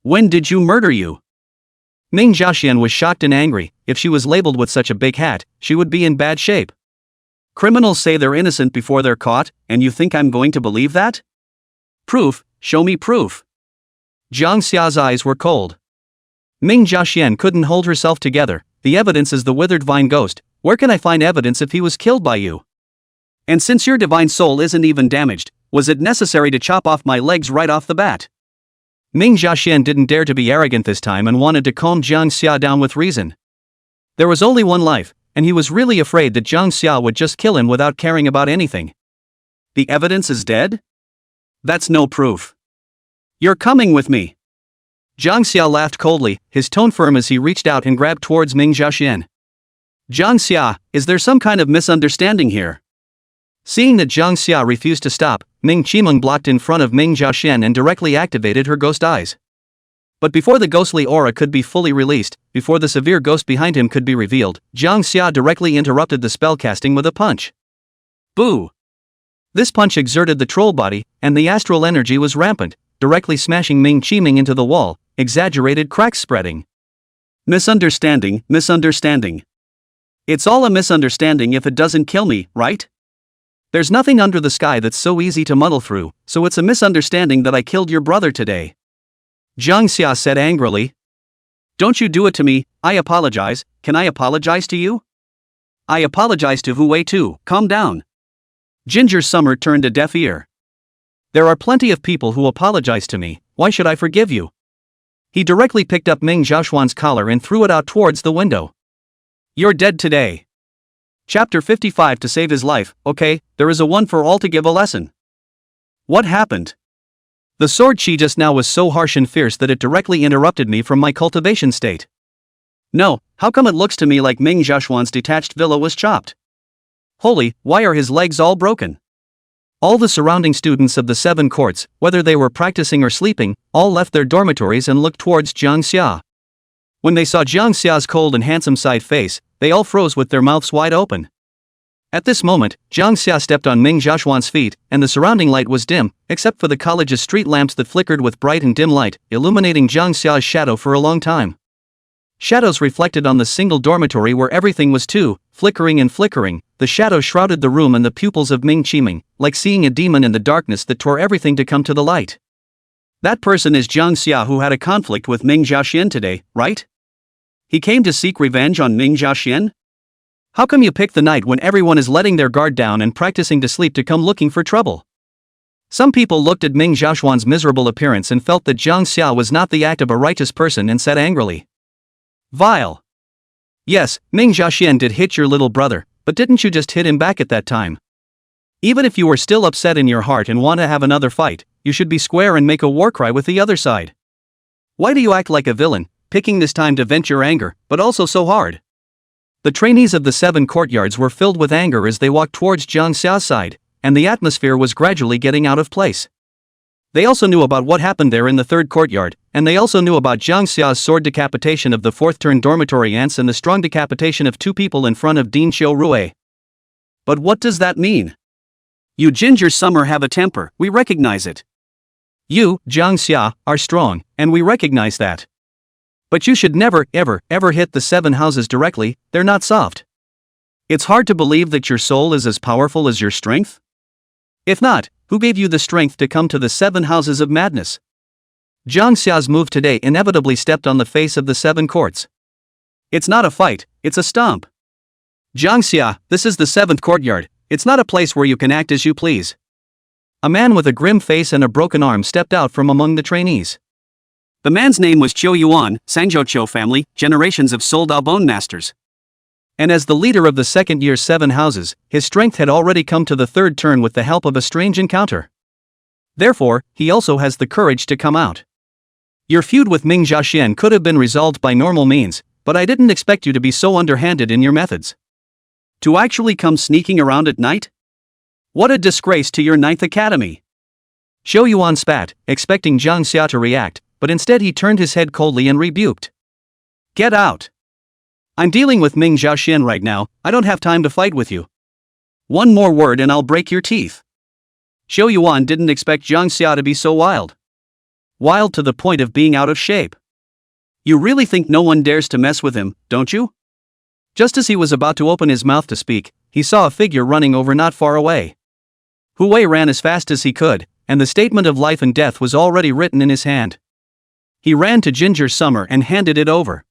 When did you murder you? Ming Jiaxian was shocked and angry, if she was labeled with such a big hat, she would be in bad shape. Criminals say they're innocent before they're caught, and you think I'm going to believe that? Proof, show me proof. Jang Xia's eyes were cold. Ming Jiaxian couldn't hold herself together, the evidence is the withered vine ghost, where can I find evidence if he was killed by you? And since your divine soul isn't even damaged, was it necessary to chop off my legs right off the bat? Ming Jiaxian didn't dare to be arrogant this time and wanted to calm Jang Xia down with reason. There was only one life, and he was really afraid that Jang Xia would just kill him without caring about anything. The evidence is dead? That's no proof. You're coming with me. Jang Xia laughed coldly, his tone firm as he reached out and grabbed towards Ming Jiaxian. Jang Xia, is there some kind of misunderstanding here? Seeing that Jang Xia refused to stop, Ming Qiming blocked in front of Ming Jiaxian and directly activated her ghost eyes. But before the ghostly aura could be fully released, before the severe ghost behind him could be revealed, Jang Xia directly interrupted the spellcasting with a punch. Boo! This punch exerted the troll body, and the astral energy was rampant, directly smashing Ming Qiming into the wall, exaggerated cracks spreading. Misunderstanding. It's all a misunderstanding if it doesn't kill me, right? There's nothing under the sky that's so easy to muddle through, so it's a misunderstanding that I killed your brother today. Jang Xia said angrily. Don't you do it to me, I apologize, can I apologize to you? I apologize to Wu Wei too, calm down. Ginger Summer turned a deaf ear. There are plenty of people who apologize to me, why should I forgive you? He directly picked up Ming Jiaxuan's collar and threw it out towards the window. You're dead today. Chapter 55. To save his life, okay, there is a one for all to give a lesson. What happened? The sword chi just now was so harsh and fierce that it directly interrupted me from my cultivation state. No, how come it looks to me like Ming Jiaxuan's detached villa was chopped? Holy, why are his legs all broken? All the surrounding students of the 7 courts, whether they were practicing or sleeping, all left their dormitories and looked towards Jang Xia. When they saw Jang Xia's cold and handsome side face, they all froze with their mouths wide open. At this moment, Jang Xia stepped on Ming Jiaxuan's feet, and the surrounding light was dim, except for the college's street lamps that flickered with bright and dim light, illuminating Jang Xia's shadow for a long time. Shadows reflected on the single dormitory where everything was too, flickering and flickering. The shadow shrouded the room and the pupils of Ming Qiming, like seeing a demon in the darkness that tore everything to come to the light. That person is Jang Xia, who had a conflict with Ming Jiaxian today, right? He came to seek revenge on Ming Jiaxian? How come you pick the night when everyone is letting their guard down and practicing to sleep to come looking for trouble? Some people looked at Ming Jiaxuan's miserable appearance and felt that Jang Xia was not the act of a righteous person and said angrily, "Vile. Yes, Ming Jiaxian did hit your little brother, but didn't you just hit him back at that time? Even if you were still upset in your heart and want to have another fight, you should be square and make a war cry with the other side. Why do you act like a villain, picking this time to vent your anger, but also so hard?" The trainees of the 7 courtyards were filled with anger as they walked towards Jang Xia's side, and the atmosphere was gradually getting out of place. They also knew about what happened there in the 3rd courtyard, and they also knew about Jang Xia's sword decapitation of the 4th turn dormitory ants and the strong decapitation of 2 people in front of Dean Xiu Rue. But what does that mean? You Ginger Summer have a temper, we recognize it. You, Jang Xia, are strong, and we recognize that. But you should never, ever hit the 7 houses directly, they're not soft. It's hard to believe that your soul is as powerful as your strength? If not, who gave you the strength to come to the 7 houses of madness? Jang Xia's move today inevitably stepped on the face of the 7 courts. It's not a fight, it's a stomp. Jang Xia, this is the 7th courtyard, it's not a place where you can act as you please. A man with a grim face and a broken arm stepped out from among the trainees. The man's name was Qiu Yuan, Sangzhou family, generations of Soldao bone masters. And as the leader of the 2nd year's 7 houses, his strength had already come to the 3rd turn with the help of a strange encounter. Therefore, he also has the courage to come out. Your feud with Ming Jiaxian could have been resolved by normal means, but I didn't expect you to be so underhanded in your methods. To actually come sneaking around at night? What a disgrace to your 9th academy! Qiu Yuan spat, expecting Jang Xia to react, but instead he turned his head coldly and rebuked. Get out! I'm dealing with Ming Jiaxian right now, I don't have time to fight with you. One more word and I'll break your teeth. Qiu Yuan didn't expect Jang Xia to be so wild. Wild to the point of being out of shape. You really think no one dares to mess with him, don't you? Just as he was about to open his mouth to speak, he saw a figure running over not far away. Hu Wei ran as fast as he could, and the statement of life and death was already written in his hand. He ran to Ginger Summer and handed it over.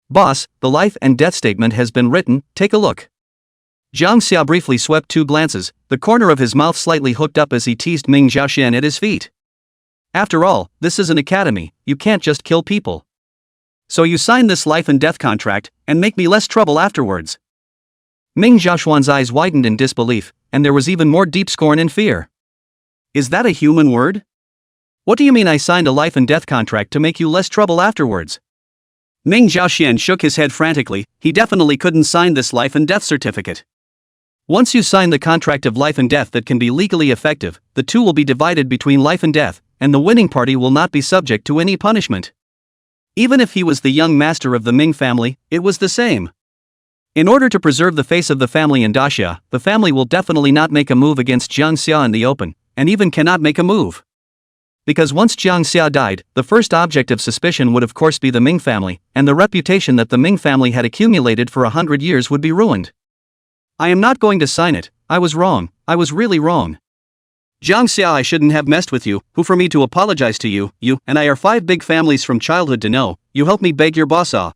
Boss, the life and death statement has been written, take a look. Jang Xia briefly swept 2 glances, the corner of his mouth slightly hooked up as he teased Ming Jiaxian at his feet. After all, this is an academy, you can't just kill people. So you sign this life and death contract, and make me less trouble afterwards. Ming Jiaxuan's eyes widened in disbelief, and there was even more deep scorn and fear. Is that a human word? What do you mean I signed a life and death contract to make you less trouble afterwards? Ming Jiaxian shook his head frantically, he definitely couldn't sign this life and death certificate. Once you sign the contract of life and death that can be legally effective, the 2 will be divided between life and death, and the winning party will not be subject to any punishment. Even if he was the young master of the Ming family, it was the same. In order to preserve the face of the family in Daxia, the family will definitely not make a move against Jang Xia in the open, and even cannot make a move. Because once Jang Xia died, the first object of suspicion would of course be the Ming family, and the reputation that the Ming family had accumulated for 100 years would be ruined. I am not going to sign it, I was wrong, I was really wrong. Jang Xia, I shouldn't have messed with you, who for me to apologize to you, you and I are 5 big families from childhood to know, you helped me beg your boss off.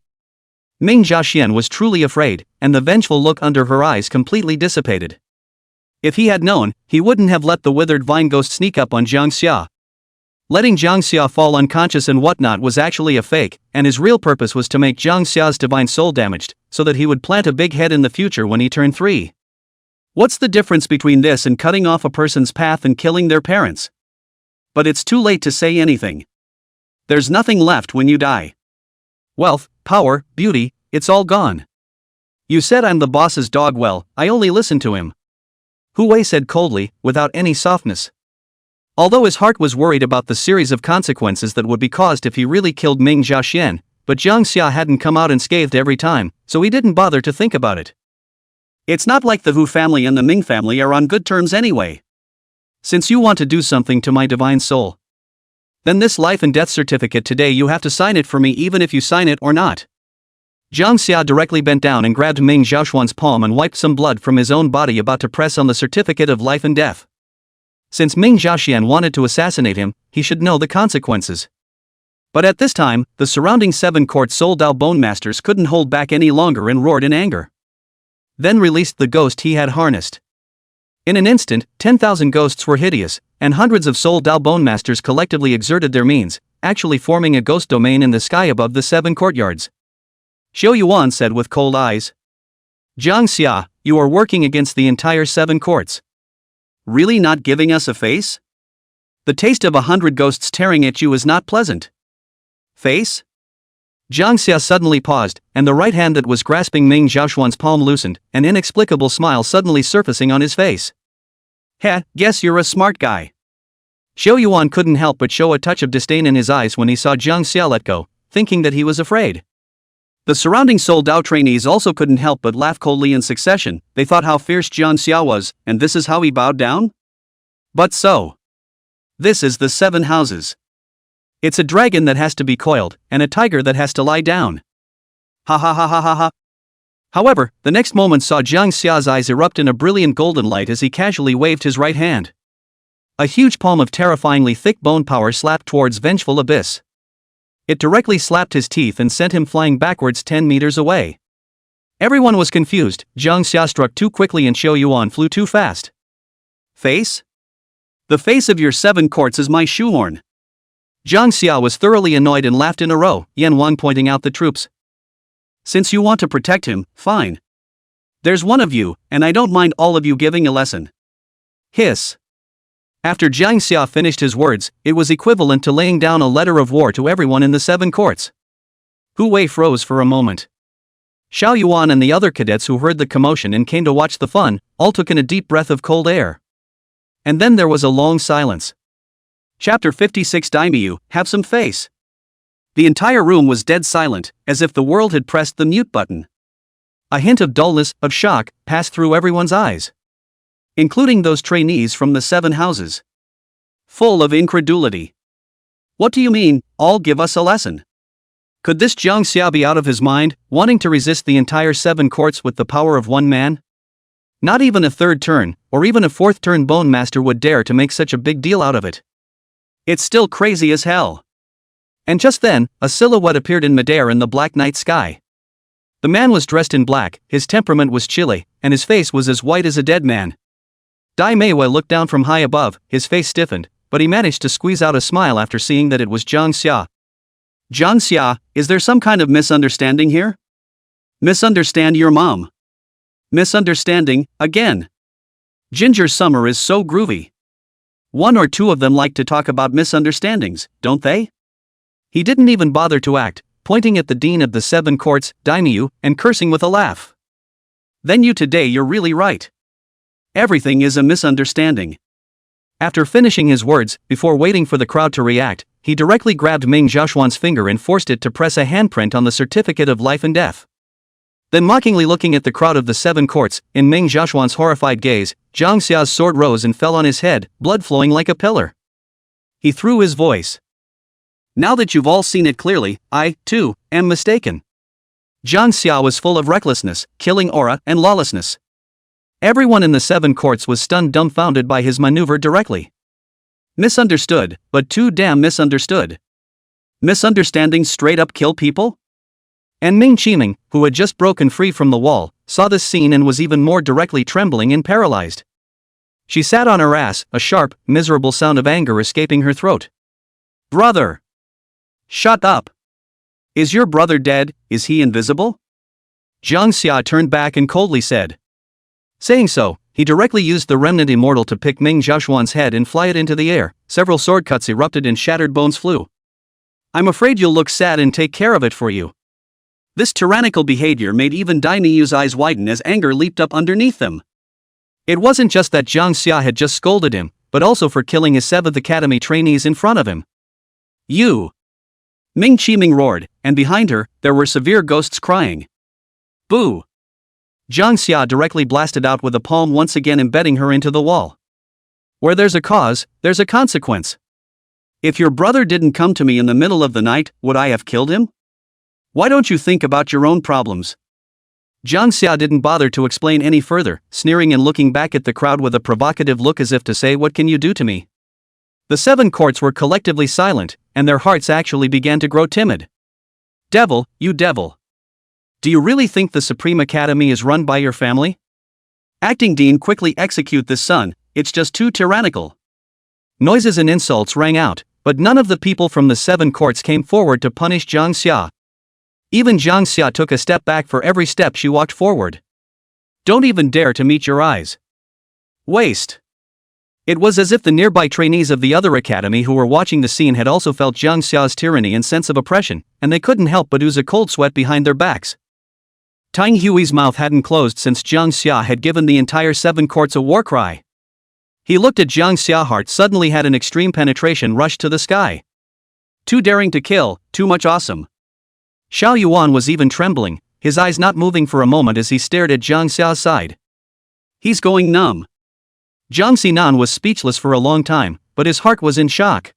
Ming Jiaxian was truly afraid, and the vengeful look under her eyes completely dissipated. If he had known, he wouldn't have let the withered vine ghost sneak up on Jang Xia. Letting Jang Xia fall unconscious and whatnot was actually a fake, and his real purpose was to make Jang Xia's divine soul damaged, so that he would plant a big head in the future when he turned 3. What's the difference between this and cutting off a person's path and killing their parents? But it's too late to say anything. There's nothing left when you die. Wealth, power, beauty, it's all gone. You said I'm the boss's dog, well, I only listened to him. Hu Wei said coldly, without any softness. Although his heart was worried about the series of consequences that would be caused if he really killed Ming Xiaoxian, but Jang Xia hadn't come out unscathed every time, so he didn't bother to think about it. It's not like the Hu family and the Ming family are on good terms anyway. Since you want to do something to my divine soul, then this life and death certificate today you have to sign it for me even if you sign it or not. Jang Xia directly bent down and grabbed Ming Xiaoxuan's palm and wiped some blood from his own body, about to press on the certificate of life and death. Since Ming Xiaoxian wanted to assassinate him, he should know the consequences. But at this time, the surrounding 7 court Soul Dao Bone Masters couldn't hold back any longer and roared in anger. Then released the ghost he had harnessed. In an instant, 10,000 ghosts were hideous, and hundreds of Soul Dao Bone Masters collectively exerted their means, actually forming a ghost domain in the sky above the 7 courtyards. Xiao Yuan said with cold eyes. Jang Xia, you are working against the entire 7 courts. Really not giving us a face? The taste of 100 ghosts tearing at you is not pleasant. Face? Jang Xia suddenly paused, and the right hand that was grasping Ming Xiaoxuan's palm loosened, an inexplicable smile suddenly surfacing on his face. Heh, guess you're a smart guy. Xiao Yuan couldn't help but show a touch of disdain in his eyes when he saw Jang Xia let go, thinking that he was afraid. The surrounding Soul Dao trainees also couldn't help but laugh coldly in succession. They thought how fierce Jang Xia was, and this is how he bowed down? But so. This is the 7 houses. It's a dragon that has to be coiled, and a tiger that has to lie down. Ha ha ha ha ha ha. However, the next moment saw Jang Xia's eyes erupt in a brilliant golden light as he casually waved his right hand. A huge palm of terrifyingly thick bone power slapped towards vengeful abyss. It directly slapped his teeth and sent him flying backwards 10 meters away. Everyone was confused. Jang Xia struck too quickly and Xiao Yuan flew too fast. Face? The face of your 7 courts is my shoehorn. Jang Xia was thoroughly annoyed and laughed in a row, Yan Wang pointing out the troops. Since you want to protect him, fine. There's one of you, and I don't mind all of you giving a lesson. Hiss. After Jang Xia finished his words, it was equivalent to laying down a letter of war to everyone in the 7 courts. Hu Wei froze for a moment. Xiao Yuan and the other cadets who heard the commotion and came to watch the fun, all took in a deep breath of cold air. And then there was a long silence. Chapter 56 Daimyu, have some face. The entire room was dead silent, as if the world had pressed the mute button. A hint of dullness, of shock, passed through everyone's eyes. Including those trainees from the 7 houses. Full of incredulity. What do you mean, all give us a lesson? Could this Jang Xia be out of his mind, wanting to resist the entire 7 courts with the power of one man? Not even a 3rd turn, or even a 4th turn Bone Master would dare to make such a big deal out of it. It's still crazy as hell. And just then, a silhouette appeared in midair in the black night sky. The man was dressed in black, his temperament was chilly, and his face was as white as a dead man. Dai Meiwei looked down from high above, his face stiffened, but he managed to squeeze out a smile after seeing that it was Jang Xia. Jang Xia, is there some kind of misunderstanding here? Misunderstand your mom. Misunderstanding, again. Ginger Summer is so groovy. 1 or 2 of them like to talk about misunderstandings, don't they? He didn't even bother to act, pointing at the dean of the 7 courts, Daimyu, and cursing with a laugh. Then you today you're really right. Everything is a misunderstanding. After finishing his words, before waiting for the crowd to react, he directly grabbed Ming Xiaoxuan's finger and forced it to press a handprint on the certificate of life and death. Then mockingly looking at the crowd of the 7 courts, in Ming Xiaoxuan's horrified gaze, Jang Xia's sword rose and fell on his head, blood flowing like a pillar. He threw his voice. Now that you've all seen it clearly, I, too, am mistaken. Jang Xia was full of recklessness, killing aura, and lawlessness. Everyone in the 7 courts was stunned, dumbfounded by his maneuver directly. Misunderstood, but too damn misunderstood. Misunderstandings straight up kill people? And Ming Qiming, who had just broken free from the wall, saw this scene and was even more directly trembling and paralyzed. She sat on her ass, a sharp, miserable sound of anger escaping her throat. Brother! Shut up! Is your brother dead? Is he invisible? Jang Xia turned back and coldly said. Saying so, he directly used the remnant immortal to pick Ming Xiaoxuan's head and fly it into the air. Several sword cuts erupted and shattered bones flew. I'm afraid you'll look sad and take care of it for you. This tyrannical behavior made even Daimyo's eyes widen as anger leaped up underneath them. It wasn't just that Jang Xia had just scolded him, but also for killing his 7th Academy trainees in front of him. You! Ming Qiming roared, and behind her, there were severe ghosts crying. Boo! Jang Xia directly blasted out with a palm, once again embedding her into the wall. Where there's a cause, there's a consequence. If your brother didn't come to me in the middle of the night, would I have killed him? Why don't you think about your own problems? Jang Xia didn't bother to explain any further, sneering and looking back at the crowd with a provocative look as if to say, what can you do to me? The 7 courts were collectively silent, and their hearts actually began to grow timid. Devil, you devil! Do you really think the Supreme Academy is run by your family? Acting Dean, quickly execute this son, it's just too tyrannical. Noises and insults rang out, but none of the people from the 7 courts came forward to punish Jang Xia. Even Jang Xia took a step back for every step she walked forward. Don't even dare to meet your eyes. Waste. It was as if the nearby trainees of the other academy who were watching the scene had also felt Jang Xia's tyranny and sense of oppression, and they couldn't help but ooze a cold sweat behind their backs. Tang Hui's mouth hadn't closed since Jang Xia had given the entire 7 courts a war cry. He looked at Jang Xia, heart suddenly had an extreme penetration rush to the sky. Too daring to kill, too much awesome. Xiao Yuan was even trembling, his eyes not moving for a moment as he stared at Jang Xia's side. He's going numb. Jiang Xinan was speechless for a long time, but his heart was in shock.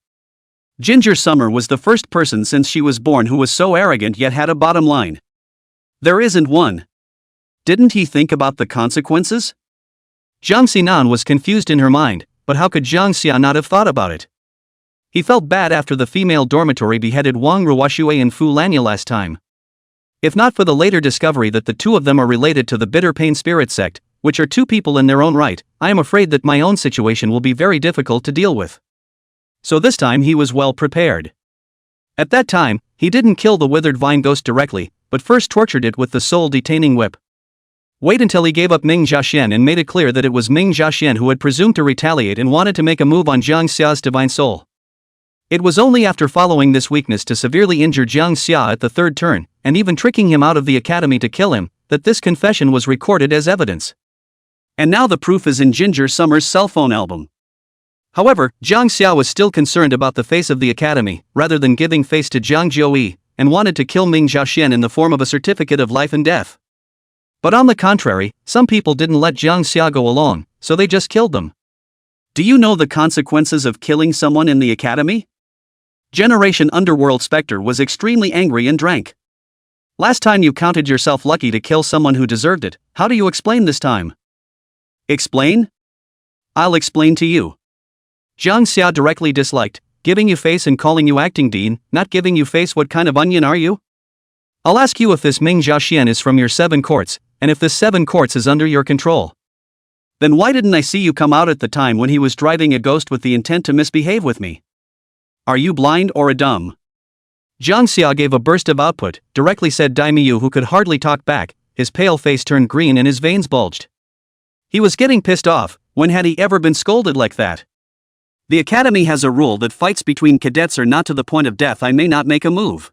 Ginger Summer was the first person since she was born who was so arrogant yet had a bottom line. There isn't one. Didn't he think about the consequences? Jiang Xinan was confused in her mind, but how could Jiang Xia not have thought about it? He felt bad after the female dormitory beheaded Wang Ruoshui and Fu Lanya last time. If not for the later discovery that the 2 of them are related to the Bitter Pain Spirit sect, which are 2 people in their own right, I am afraid that my own situation will be very difficult to deal with. So this time he was well prepared. At that time, he didn't kill the withered vine ghost directly, but first tortured it with the soul-detaining whip. Wait until he gave up Ming Jiaxian and made it clear that it was Ming Jiaxian who had presumed to retaliate and wanted to make a move on Jiang Xia's divine soul. It was only after following this weakness to severely injure Jiang Xia at the 3rd turn, and even tricking him out of the academy to kill him, that this confession was recorded as evidence. And now the proof is in Ginger Summer's cell phone album. However, Jiang Xia was still concerned about the face of the academy, rather than giving face to Jiang Jiuyi, and wanted to kill Ming Jiaxian in the form of a certificate of life and death. But on the contrary, some people didn't let Jiang Xia go along, so they just killed them. Do you know the consequences of killing someone in the academy? Generation Underworld Spectre was extremely angry and drank. Last time you counted yourself lucky to kill someone who deserved it, how do you explain this time? Explain? I'll explain to you. Jiang Xia directly disliked, giving you face and calling you acting dean, not giving you face. What kind of onion are you? I'll ask you if this Ming Jiaxian is from your 7 courts, and if this 7 courts is under your control. Then why didn't I see you come out at the time when he was driving a ghost with the intent to misbehave with me? Are you blind or a dumb? Jiang Xia gave a burst of output, directly said Daimyo, who could hardly talk back, his pale face turned green and his veins bulged. He was getting pissed off. When had he ever been scolded like that? The academy has a rule that fights between cadets are not to the point of death. I may not make a move.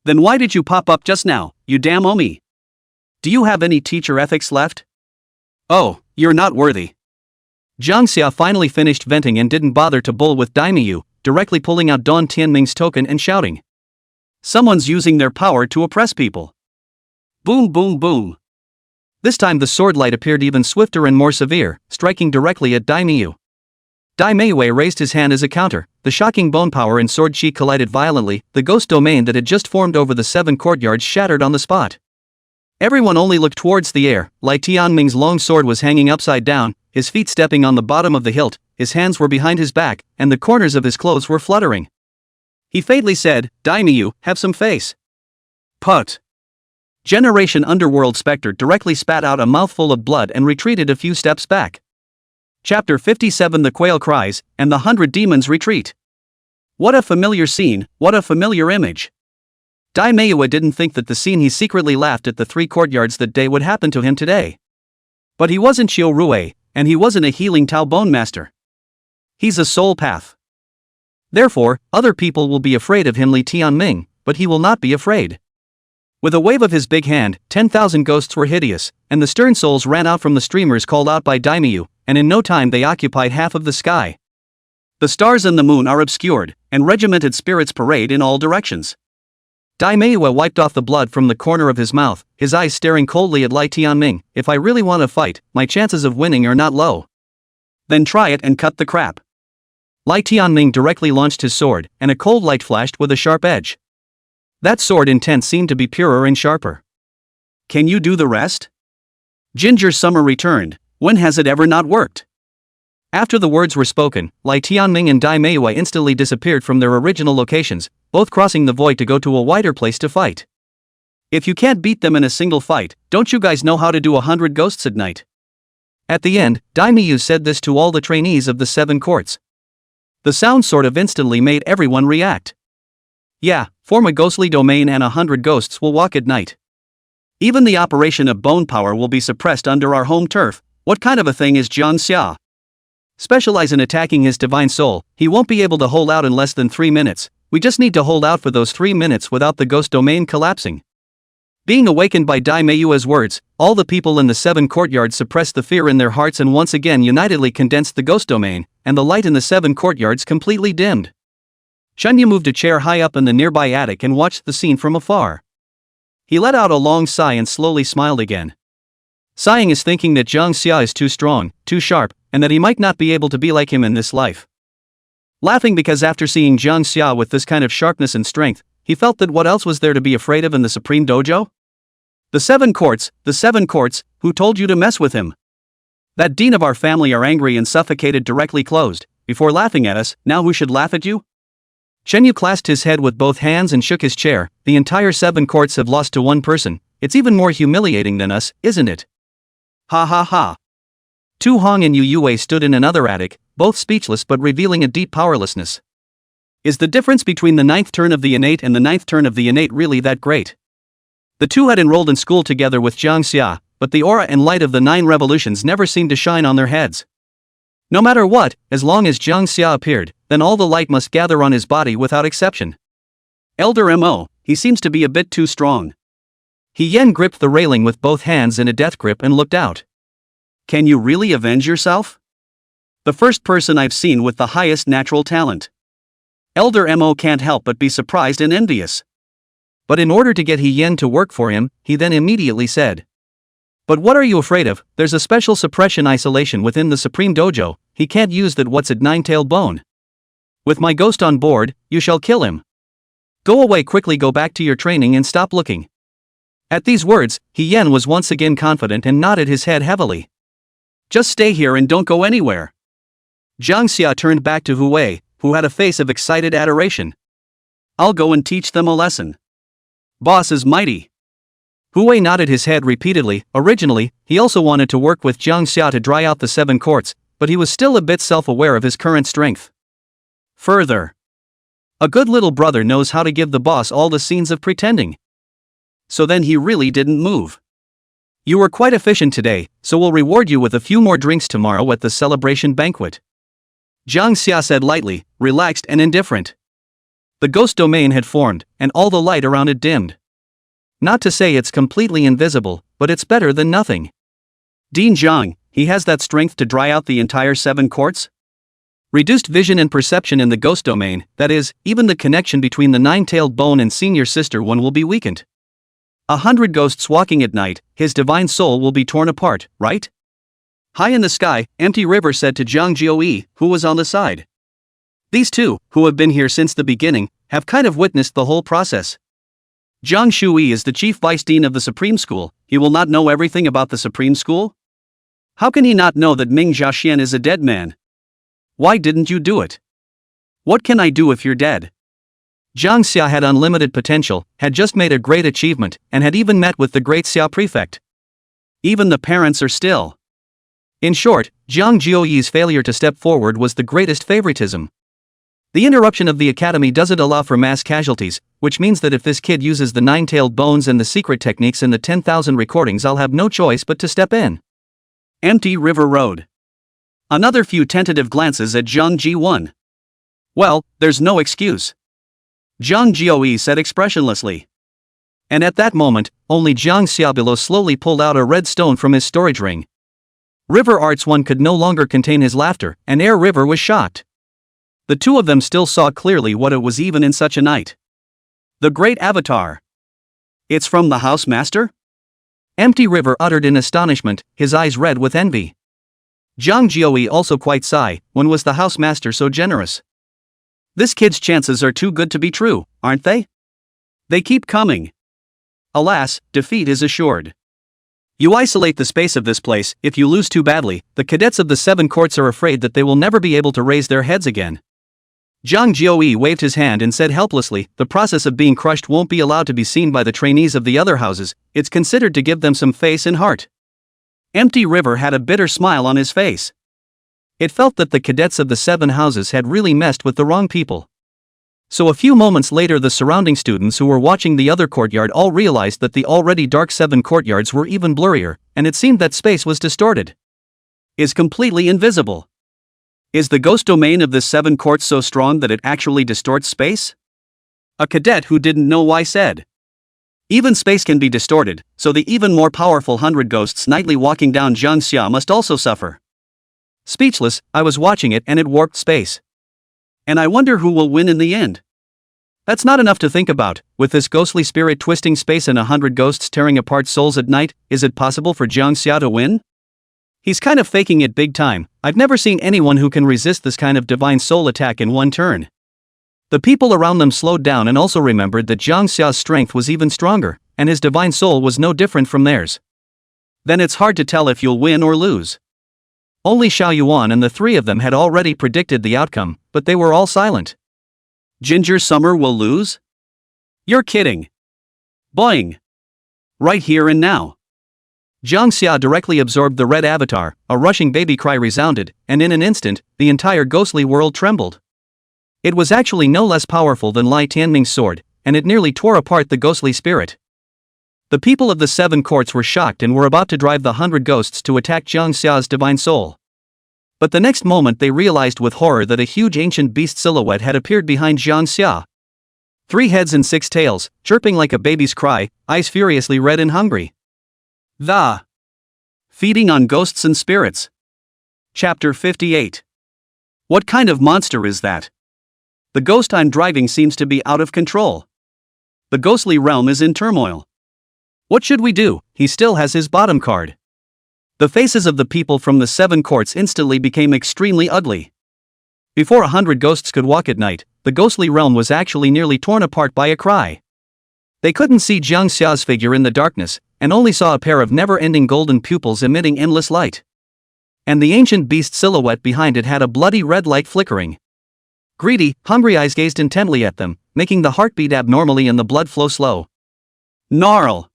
Then why did you pop up just now, you damn Omi? Do you have any teacher ethics left? Oh, you're not worthy. Jiang Xia finally finished venting and didn't bother to bull with Daimyo, directly pulling out Don Tianming's token and shouting. Someone's using their power to oppress people. Boom boom boom. This time the sword light appeared even swifter and more severe, striking directly at Daimyo. Daimyo raised his hand as a counter, the shocking bone power and sword chi collided violently, the ghost domain that had just formed over the 7 courtyards shattered on the spot. Everyone only looked towards the air. Lai Tianming's long sword was hanging upside down, his feet stepping on the bottom of the hilt, his hands were behind his back, and the corners of his clothes were fluttering. He faintly said, Daimyo, have some face. Put. Generation Underworld Spectre directly spat out a mouthful of blood and retreated a few steps back. Chapter 57. The Quail Cries, and the 100 Demons Retreat. What a familiar scene, what a familiar image. Daimyo didn't think that the scene he secretly laughed at the 3 courtyards that day would happen to him today. But he wasn't Xiao Rue, and he wasn't a healing Tao Bone Master. He's a soul path. Therefore, other people will be afraid of him, Li Tianming, but he will not be afraid. With a wave of his big hand, 10,000 ghosts were hideous, and the stern souls ran out from the streamers called out by Daimyo, and in no time they occupied half of the sky. The stars and the moon are obscured, and regimented spirits parade in all directions. Daimyo wiped off the blood from the corner of his mouth, his eyes staring coldly at Lai Tianming. If I really want to fight, my chances of winning are not low. Then try it and cut the crap. Lai Tianming directly launched his sword, and a cold light flashed with a sharp edge. That sword intent seemed to be purer and sharper. Can you do the rest? Ginger Summer returned. When has it ever not worked? After the words were spoken, Lai Tianming and Daimyo instantly disappeared from their original locations, both crossing the void to go to a wider place to fight. If you can't beat them in a single fight, don't you guys know how to do 100 ghosts at night? At the end, Daimyo said this to all the trainees of the 7 courts. The sound sort of instantly made everyone react. Yeah, form a ghostly domain and 100 ghosts will walk at night. Even the operation of bone power will be suppressed under our home turf. What kind of a thing is Jang Xia? Specialize in attacking his divine soul. He won't be able to hold out in less than 3 minutes. We just need to hold out for those 3 minutes without the ghost domain collapsing. Being awakened by Daimyo's words, all the people in the 7 courtyards suppressed the fear in their hearts and once again unitedly condensed the ghost domain, and the light in the 7 courtyards completely dimmed. Shunya moved a chair high up in the nearby attic and watched the scene from afar. He let out a long sigh and slowly smiled again. Sighing is thinking that Jang Xia is too strong, too sharp, and that he might not be able to be like him in this life. Laughing because after seeing Jang Xia with this kind of sharpness and strength, he felt that what else was there to be afraid of in the Supreme Dojo? The 7 courts, who told you to mess with him? That dean of our family are angry and suffocated directly closed, before laughing at us, now who should laugh at you? Shenyu clasped his head with both hands and shook his chair. The entire 7 courts have lost to one person. It's even more humiliating than us, isn't it? Ha ha ha. Tu Hong and Yu Yue stood in another attic, both speechless but revealing a deep powerlessness. Is the difference between the 9th turn of the innate and the 9th turn of the innate really that great? The two had enrolled in school together with Jang Xia, but the aura and light of the 9 revolutions never seemed to shine on their heads. No matter what, as long as Jang Xia appeared, then all the light must gather on his body without exception. Elder Mo, he seems to be a bit too strong. He Yen gripped the railing with both hands in a death grip and looked out. Can you really avenge yourself? The first person I've seen with the highest natural talent. Elder Mo can't help but be surprised and envious. But in order to get He Yen to work for him, he then immediately said, "But what are you afraid of? There's a special suppression isolation within the Supreme Dojo. He can't use that what's at 9-tailed bone. With my ghost on board, you shall kill him. Go away quickly, go back to your training and stop looking." At these words, He Yen was once again confident and nodded his head heavily. Just stay here and don't go anywhere. Jang Xia turned back to Hu Wei, who had a face of excited adoration. I'll go and teach them a lesson. Boss is mighty. Hu Wei nodded his head repeatedly. Originally, he also wanted to work with Jang Xia to dry out the 7 courts, but he was still a bit self-aware of his current strength. Further, a good little brother knows how to give the boss all the scenes of pretending. So then he really didn't move. You were quite efficient today, so we'll reward you with a few more drinks tomorrow at the celebration banquet. Jang Xia said lightly, relaxed and indifferent. The ghost domain had formed, and all the light around it dimmed. Not to say it's completely invisible, but it's better than nothing. Dean Zhang, he has that strength to dry out the entire 7 courts? Reduced vision and perception in the ghost domain, that is, even the connection between the 9-tailed bone and senior sister one will be weakened. 100 ghosts walking at night, his divine soul will be torn apart, right? High in the sky, Empty River said to Zhang Jioyi, who was on the side. These two, who have been here since the beginning, have kind of witnessed the whole process. Zhang Shui is the chief vice dean of the Supreme School. He will not know everything about the Supreme School? How can he not know that Ming Jiaxian is a dead man? Why didn't you do it? What can I do if you're dead? Jang Xia had unlimited potential, had just made a great achievement, and had even met with the great Xia prefect. Even the parents are still. In short, Zhang Jioyi's failure to step forward was the greatest favoritism. The interruption of the academy doesn't allow for mass casualties, which means that if this kid uses the 9-tailed bones and the secret techniques in the 10,000 recordings, I'll have no choice but to step in. Empty River Road. Another few tentative glances at Zhang Ji1. Well, there's no excuse. Zhang Jioyi said expressionlessly. And at that moment, only Jang Xia below slowly pulled out a red stone from his storage ring. River Arts 1 could no longer contain his laughter, and Air River was shocked. The two of them still saw clearly what it was even in such a night. The Great Avatar. It's from the House Master? Empty River uttered in astonishment, his eyes red with envy. Zhang Jioi also quite sigh, when was the House Master so generous? This kid's chances are too good to be true, aren't they? They keep coming. Alas, defeat is assured. You isolate the space of this place. If you lose too badly, the cadets of the 7 courts are afraid that they will never be able to raise their heads again. Zhang Jioi waved his hand and said helplessly, the process of being crushed won't be allowed to be seen by the trainees of the other houses, it's considered to give them some face and heart. Empty River had a bitter smile on his face. It felt that the cadets of the 7 houses had really messed with the wrong people. So a few moments later the surrounding students who were watching the other courtyard all realized that the already dark 7 courtyards were even blurrier, and it seemed that space was distorted. Is completely invisible. Is the ghost domain of the 7 courts so strong that it actually distorts space? A cadet who didn't know why said. Even space can be distorted, so the even more powerful 100 ghosts nightly walking down Jang Xia must also suffer. Speechless, I was watching it and it warped space. And I wonder who will win in the end. That's not enough to think about. With this ghostly spirit twisting space and 100 ghosts tearing apart souls at night, is it possible for Jang Xia to win? He's kind of faking it big time. I've never seen anyone who can resist this kind of divine soul attack in one turn. The people around them slowed down and also remembered that Jang Xia's strength was even stronger, and his divine soul was no different from theirs. Then it's hard to tell if you'll win or lose. Only Xiao Yuan and the 3 of them had already predicted the outcome, but they were all silent. Ginger Summer will lose? You're kidding. Boing. Right here and now. Jang Xia directly absorbed the red avatar, a rushing baby cry resounded, and in an instant, the entire ghostly world trembled. It was actually no less powerful than Lai Tianming's sword, and it nearly tore apart the ghostly spirit. The people of the 7 courts were shocked and were about to drive the 100 ghosts to attack Jang Xia's divine soul. But the next moment they realized with horror that a huge ancient beast silhouette had appeared behind Jang Xia. 3 heads and 6 tails, chirping like a baby's cry, eyes furiously red and hungry. The Feeding on Ghosts and Spirits. Chapter 58. What kind of monster is that? The ghost I'm driving seems to be out of control. The ghostly realm is in turmoil. What should we do? He still has his bottom card. The faces of the people from the 7 courts instantly became extremely ugly. Before 100 ghosts could walk at night, the ghostly realm was actually nearly torn apart by a cry. They couldn't see Jang Xia's figure in the darkness, and only saw a pair of never-ending golden pupils emitting endless light. And the ancient beast silhouette behind it had a bloody red light flickering. Greedy, hungry eyes gazed intently at them, making the heartbeat abnormally and the blood flow slow. Gnarl!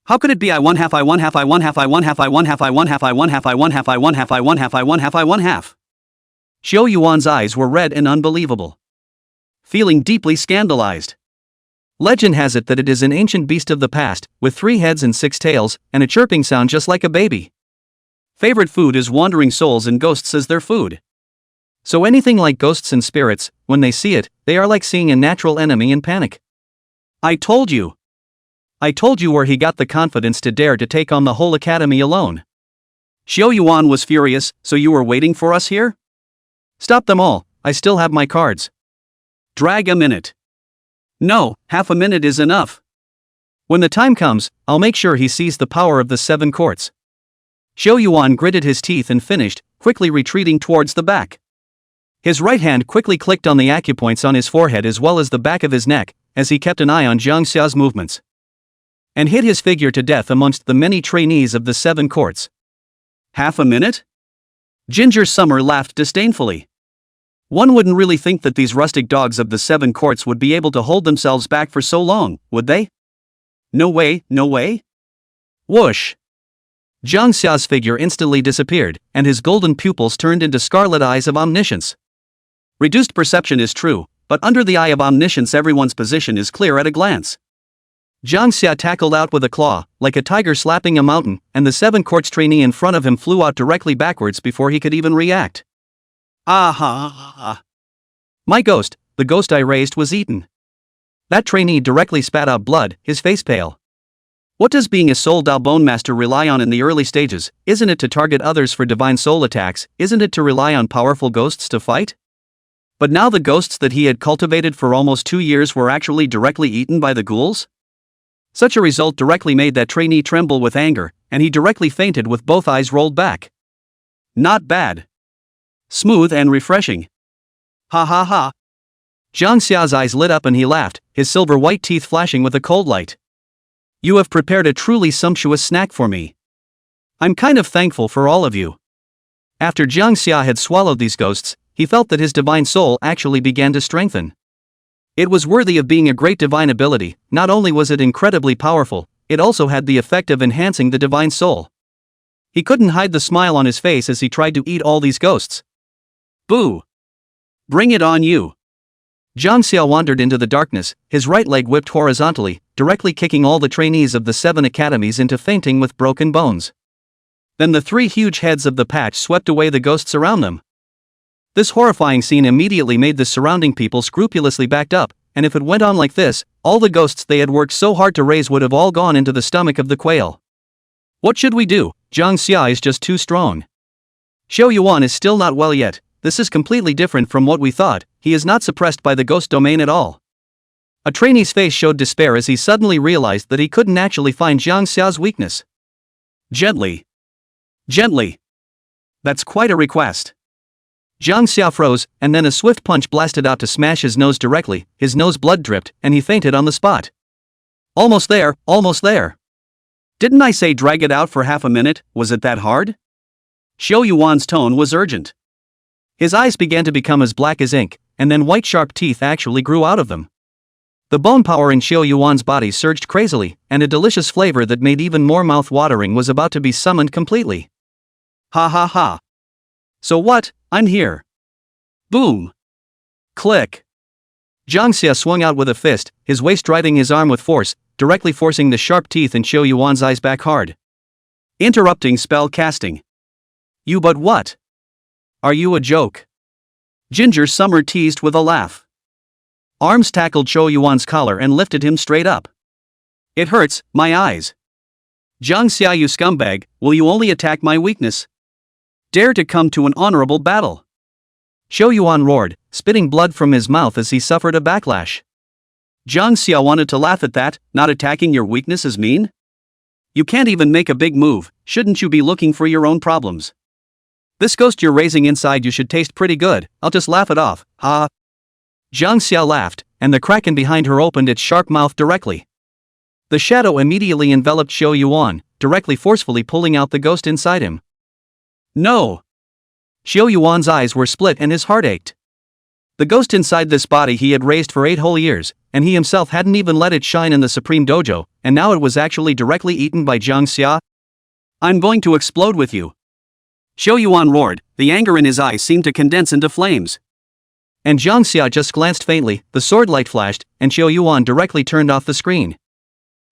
How could it be I one half. Xiao Yuan's eyes were red and unbelievable. Feeling deeply scandalized. Legend has it that it is an ancient beast of the past, with 3 heads and 6 tails, and a chirping sound just like a baby. Favorite food is wandering souls and ghosts as their food. So anything like ghosts and spirits, when they see it, they are like seeing a natural enemy in panic. I told you where he got the confidence to dare to take on the whole academy alone. Xiao Yuan was furious, so you were waiting for us here? Stop them all, I still have my cards. Drag a minute. No, half a minute is enough. When the time comes, I'll make sure he sees the power of the 7 courts. Xiao Yuan gritted his teeth and finished, quickly retreating towards the back. His right hand quickly clicked on the acupoints on his forehead as well as the back of his neck, as he kept an eye on Jang Xia's movements. And hit his figure to death amongst the many trainees of the 7 courts. Half a minute? Ginger Summer laughed disdainfully. One wouldn't really think that these rustic dogs of the 7 courts would be able to hold themselves back for so long, would they? No way, no way. Whoosh! Jang Xia's figure instantly disappeared, and his golden pupils turned into scarlet eyes of omniscience. Reduced perception is true, but under the eye of omniscience everyone's position is clear at a glance. Jang Xia tackled out with a claw, like a tiger slapping a mountain, and the 7 courts trainee in front of him flew out directly backwards before he could even react. Aha! My ghost, the ghost I raised was eaten. That trainee directly spat out blood, his face pale. What does being a Soul Dao Bone Master rely on in the early stages? Isn't it to target others for divine soul attacks? Isn't it to rely on powerful ghosts to fight? But now the ghosts that he had cultivated for almost 2 years were actually directly eaten by the ghouls? Such a result directly made that trainee tremble with anger, and he directly fainted with both eyes rolled back. Not bad. Smooth and refreshing. Ha ha ha. Jang Xia's eyes lit up and he laughed, his silver white teeth flashing with a cold light. You have prepared a truly sumptuous snack for me. I'm kind of thankful for all of you. After Jang Xia had swallowed these ghosts, he felt that his divine soul actually began to strengthen. It was worthy of being a great divine ability. Not only was it incredibly powerful, it also had the effect of enhancing the divine soul. He couldn't hide the smile on his face as he tried to eat all these ghosts. Boo! Bring it on you! Jang Xia wandered into the darkness, his right leg whipped horizontally, directly kicking all the trainees of the 7 academies into fainting with broken bones. Then the 3 huge heads of the patch swept away the ghosts around them. This horrifying scene immediately made the surrounding people scrupulously backed up, and if it went on like this, all the ghosts they had worked so hard to raise would have all gone into the stomach of the quail. What should we do? Jang Xia is just too strong. Xiao Yuan is still not well yet. This is completely different from what we thought. He is not suppressed by the ghost domain at all. A trainee's face showed despair as he suddenly realized that he couldn't actually find Jang Xia's weakness. Gently. Gently. That's quite a request. Jang Xia froze, and then a swift punch blasted out to smash his nose directly, his nose blood dripped, and he fainted on the spot. Almost there, almost there. Didn't I say drag it out for half a minute? Was it that hard? Xiao Yuan's tone was urgent. His eyes began to become as black as ink, and then white sharp teeth actually grew out of them. The bone power in Xiao Yuan's body surged crazily, and a delicious flavor that made even more mouth-watering was about to be summoned completely. Ha ha ha. So what? I'm here. Boom. Click. Jang Xia swung out with a fist, his waist riding his arm with force, directly forcing the sharp teeth in Xiao Yuan's eyes back hard. Interrupting spell casting. You but what? Are you a joke? Ginger Summer teased with a laugh. Arms tackled Xiao Yuan's collar and lifted him straight up. It hurts, my eyes. Jang Xia, you scumbag, will you only attack my weakness? Dare to come to an honorable battle. Xiao Yuan roared, spitting blood from his mouth as he suffered a backlash. Jang Xia wanted to laugh at that. Not attacking your weakness is mean? You can't even make a big move. Shouldn't you be looking for your own problems? This ghost you're raising inside you should taste pretty good. I'll just laugh it off, ha. Jang Xia laughed, and the kraken behind her opened its sharp mouth directly. The shadow immediately enveloped Xiao Yuan, directly forcefully pulling out the ghost inside him. No! Xiao Yuan's eyes were split and his heart ached. The ghost inside this body he had raised for 8 whole years, and he himself hadn't even let it shine in the Supreme Dojo, and now it was actually directly eaten by Jang Xia? I'm going to explode with you. Xiao Yuan roared, the anger in his eyes seemed to condense into flames. And Jang Xia just glanced faintly, the sword light flashed, and Xiao Yuan directly turned off the screen.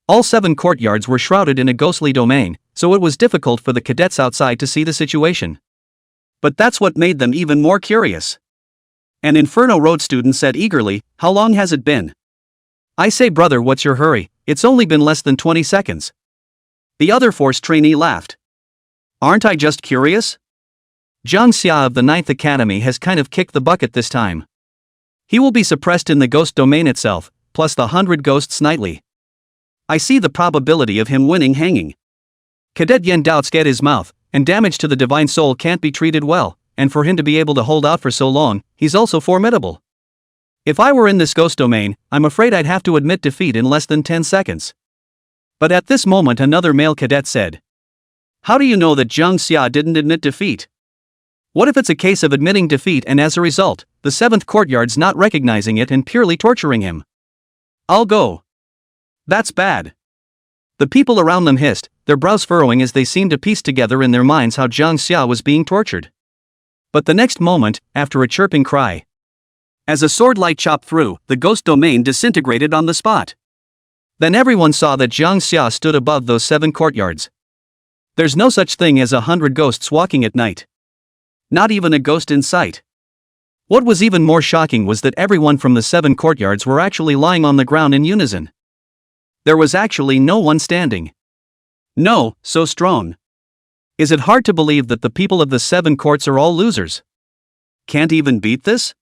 All 7 courtyards were shrouded in a ghostly domain, so it was difficult for the cadets outside to see the situation. But that's what made them even more curious. An Inferno Road student said eagerly, how long has it been? I say brother, what's your hurry? It's only been less than 20 seconds. The other force trainee laughed. Aren't I just curious? Jang Xia of the 9th Academy has kind of kicked the bucket this time. He will be suppressed in the ghost domain itself, plus the 100 ghosts nightly. I see the probability of him winning hanging. Cadet Yen doubts get his mouth, and damage to the divine soul can't be treated well, and for him to be able to hold out for so long, he's also formidable. If I were in this ghost domain, I'm afraid I'd have to admit defeat in less than 10 seconds. But at this moment another male cadet said, how do you know that Jang Xia didn't admit defeat? What if it's a case of admitting defeat and as a result, the 7th courtyard's not recognizing it and purely torturing him? I'll go. That's bad. The people around them hissed, their brows furrowing as they seemed to piece together in their minds how Jang Xia was being tortured. But the next moment, after a chirping cry, as a sword light chopped through, the ghost domain disintegrated on the spot. Then everyone saw that Jang Xia stood above those 7 courtyards. There's no such thing as 100 ghosts walking at night. Not even a ghost in sight. What was even more shocking was that everyone from the 7 courtyards were actually lying on the ground in unison. There was actually no one standing. No, so strong. Is it hard to believe that the people of the 7 courts are all losers? Can't even beat this?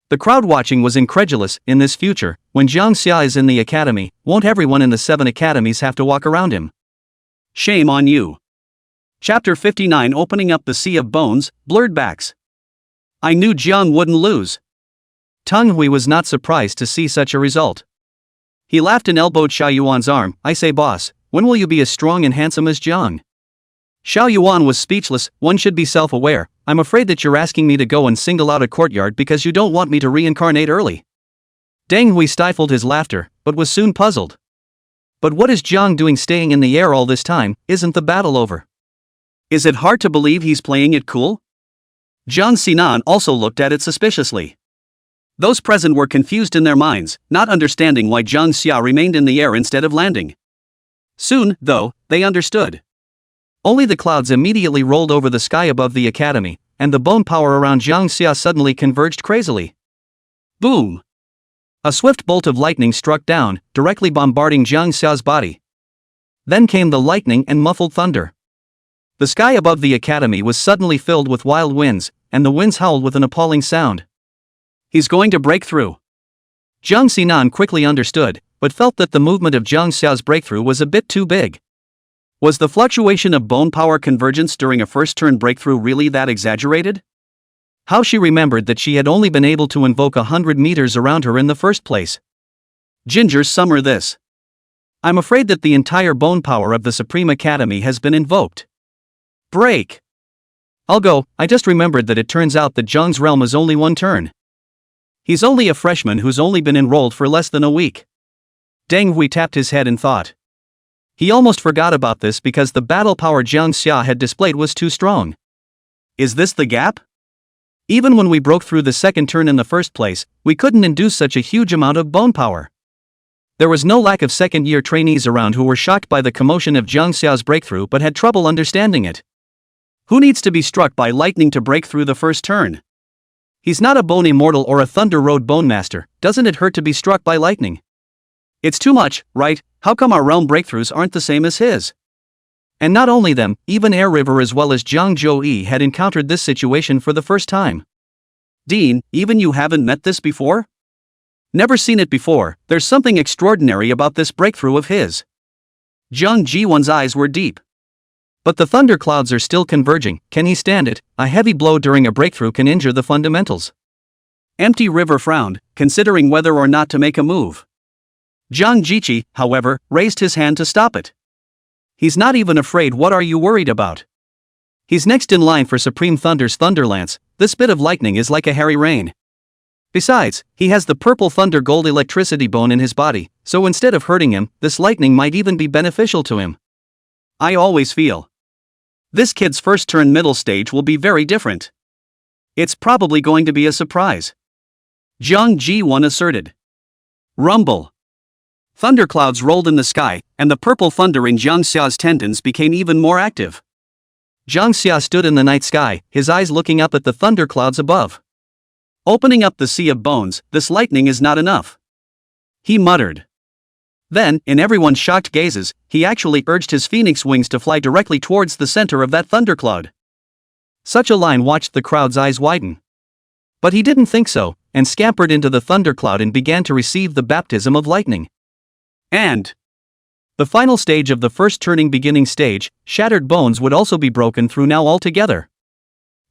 The crowd watching was incredulous. In this future, when Jang Xia is in the academy, won't everyone in the 7 academies have to walk around him? Shame on you. Chapter 59 Opening Up the Sea of Bones, Blurred Backs. I knew Jiang wouldn't lose. Tang Hui was not surprised to see such a result. He laughed and elbowed Xiao Yuan's arm. I say boss, when will you be as strong and handsome as Jiang? Xiao Yuan was speechless. One should be self-aware. I'm afraid that you're asking me to go and single out a courtyard because you don't want me to reincarnate early. Deng Hui stifled his laughter, but was soon puzzled. But what is Jiang doing staying in the air all this time? Isn't the battle over? Is it hard to believe he's playing it cool? Jiang Xinan also looked at it suspiciously. Those present were confused in their minds, not understanding why Jang Xia remained in the air instead of landing. Soon, though, they understood. Only the clouds immediately rolled over the sky above the academy, and the bone power around Jang Xia suddenly converged crazily. Boom! A swift bolt of lightning struck down, directly bombarding Jang Xia's body. Then came the lightning and muffled thunder. The sky above the academy was suddenly filled with wild winds, and the winds howled with an appalling sound. He's going to break through. Jiang Xinan quickly understood, but felt that the movement of Jang Xia's breakthrough was a bit too big. Was the fluctuation of bone power convergence during a first-turn breakthrough really that exaggerated? How she remembered that she had only been able to invoke 100 meters around her in the first place. Ginger's summer this. I'm afraid that the entire bone power of the Supreme Academy has been invoked. Break! I'll go. I just remembered that it turns out that Zhang's realm is only 1 turn. He's only a freshman who's only been enrolled for less than a week. Deng Hui tapped his head in thought. He almost forgot about this because the battle power Jiang Xia had displayed was too strong. Is this the gap? Even when we broke through the second turn in the first place, we couldn't induce such a huge amount of bone power. There was no lack of second-year trainees around who were shocked by the commotion of Jiang Xia's breakthrough but had trouble understanding it. Who needs to be struck by lightning to break through the first turn? He's not a bone immortal or a Thunder Road bone master. Doesn't it hurt to be struck by lightning? It's too much, right? How come our realm breakthroughs aren't the same as his? And not only them, even Air River as well as Jiang Zhou had encountered this situation for the first time. Dean, even you haven't met this before? Never seen it before. There's something extraordinary about this breakthrough of his. Jiang Jiwan's eyes were deep. But the thunder clouds are still converging. Can he stand it? A heavy blow during a breakthrough can injure the fundamentals. Empty River frowned, considering whether or not to make a move. Zhang Jiqi, however, raised his hand to stop it. He's not even afraid. What are you worried about? He's next in line for Supreme Thunder's Thunderlance. This bit of lightning is like a hairy rain. Besides, he has the purple thunder gold electricity bone in his body, so instead of hurting him, this lightning might even be beneficial to him. I always feel. This kid's first turn middle stage will be very different. It's probably going to be a surprise. Jiang Ji1 asserted. Rumble. Thunderclouds rolled in the sky, and the purple thunder in Jiang Xia's tendons became even more active. Jiang Xia stood in the night sky, his eyes looking up at the thunderclouds above. Opening up the sea of bones, this lightning is not enough. He muttered. Then, in everyone's shocked gazes, he actually urged his phoenix wings to fly directly towards the center of that thundercloud. Such a line watched the crowd's eyes widen. But he didn't think so, and scampered into the thundercloud and began to receive the baptism of lightning. And the final stage of the first turning beginning stage, shattered bones would also be broken through now altogether.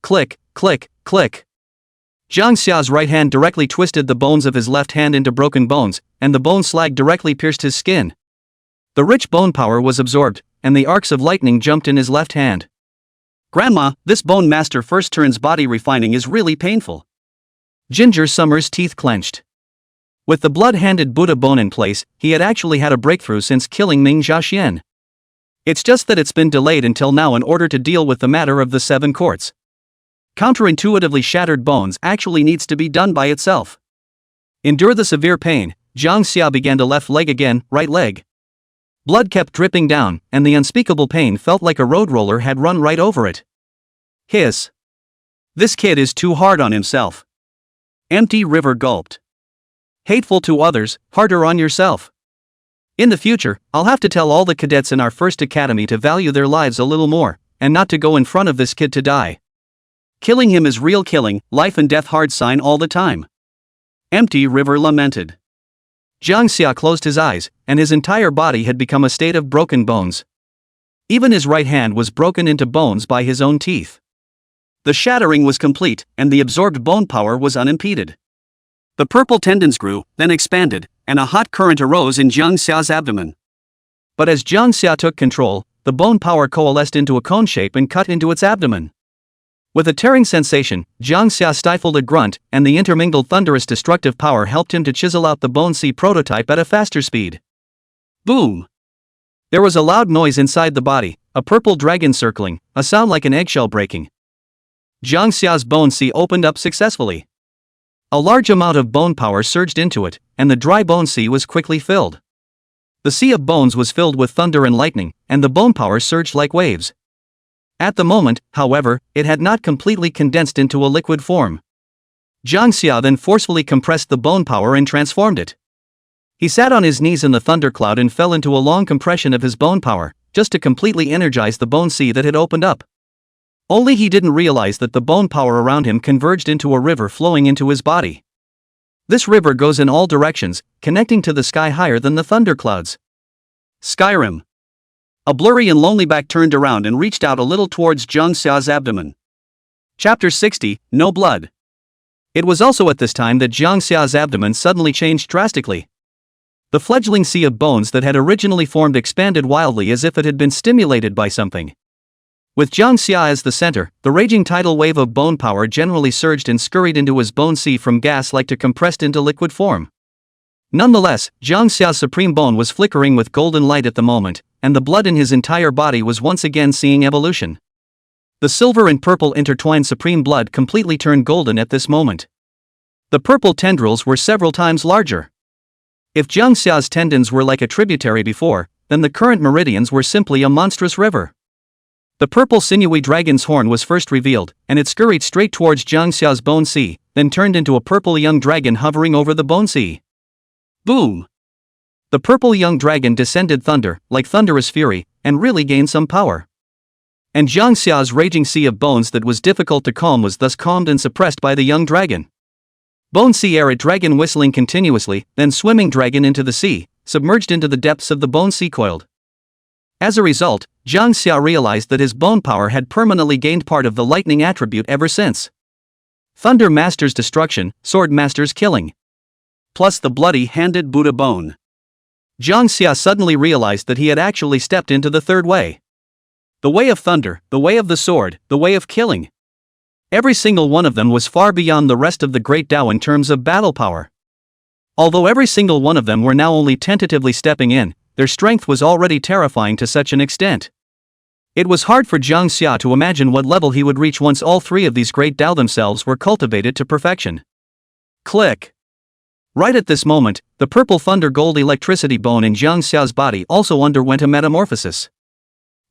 Click, click, click. Jiang Xia's right hand directly twisted the bones of his left hand into broken bones, and the bone slag directly pierced his skin. The rich bone power was absorbed, and the arcs of lightning jumped in his left hand. Grandma, this bone master first turn's body refining is really painful. Ginger Summer's teeth clenched. With the blood-handed Buddha bone in place, he had actually had a breakthrough since killing Ming Jiaxian. It's just that it's been delayed until now in order to deal with the matter of the 7 courts. Counterintuitively shattered bones actually needs to be done by itself. Endure the severe pain, Jiang Xia began to left leg again, right leg. Blood kept dripping down, and the unspeakable pain felt like a road roller had run right over it. Hiss. This kid is too hard on himself. Empty River gulped. Hateful to others, harder on yourself. In the future, I'll have to tell all the cadets in our first academy to value their lives a little more, and not to go in front of this kid to die. Killing him is real killing, life and death hard sign all the time. Empty River lamented. Jang Xia closed his eyes, and his entire body had become a state of broken bones. Even his right hand was broken into bones by his own teeth. The shattering was complete, and the absorbed bone power was unimpeded. The purple tendons grew, then expanded, and a hot current arose in Jang Xia's abdomen. But as Jang Xia took control, the bone power coalesced into a cone shape and cut into its abdomen. With a tearing sensation, Jang Xia stifled a grunt, and the intermingled thunderous destructive power helped him to chisel out the Bone Sea prototype at a faster speed. Boom! There was a loud noise inside the body, a purple dragon circling, a sound like an eggshell breaking. Jang Xia's Bone Sea opened up successfully. A large amount of bone power surged into it, and the dry Bone Sea was quickly filled. The sea of bones was filled with thunder and lightning, and the bone power surged like waves. At the moment, however, it had not completely condensed into a liquid form. Jang Xia then forcefully compressed the bone power and transformed it. He sat on his knees in the thundercloud and fell into a long compression of his bone power, just to completely energize the Bone Sea that had opened up. Only he didn't realize that the bone power around him converged into a river flowing into his body. This river goes in all directions, connecting to the sky higher than the thunderclouds. Skyrim. A blurry and lonely back turned around and reached out a little towards Jang Xia's abdomen. Chapter 60, No Blood. It was also at this time that Jang Xia's abdomen suddenly changed drastically. The fledgling sea of bones that had originally formed expanded wildly as if it had been stimulated by something. With Jang Xia as the center, the raging tidal wave of bone power generally surged and scurried into his Bone Sea from gas-like to compressed into liquid form. Nonetheless, Jang Xia's supreme bone was flickering with golden light at the moment, and the blood in his entire body was once again seeing evolution. The silver and purple intertwined supreme blood completely turned golden at this moment. The purple tendrils were several times larger. If Jang Xia's tendons were like a tributary before, then the current meridians were simply a monstrous river. The purple sinewy dragon's horn was first revealed, and it scurried straight towards Jang Xia's Bone Sea, then turned into a purple young dragon hovering over the Bone Sea. Boom! The purple young dragon descended thunder, like thunderous fury, and really gained some power. And Jang Xia's raging sea of bones that was difficult to calm was thus calmed and suppressed by the young dragon. Bone Sea arid dragon whistling continuously, then swimming dragon into the sea, submerged into the depths of the Bone Sea coiled. As a result, Jang Xia realized that his bone power had permanently gained part of the lightning attribute ever since. Thunder masters destruction, sword masters killing. Plus the bloody-handed Buddha bone. Jang Xia suddenly realized that he had actually stepped into the third way. The way of thunder, the way of the sword, the way of killing. Every single one of them was far beyond the rest of the Great Tao in terms of battle power. Although every single one of them were now only tentatively stepping in, their strength was already terrifying to such an extent. It was hard for Jang Xia to imagine what level he would reach once all three of these Great Tao themselves were cultivated to perfection. Click! Right at this moment, the purple thunder gold electricity bone in Jang Xia's body also underwent a metamorphosis.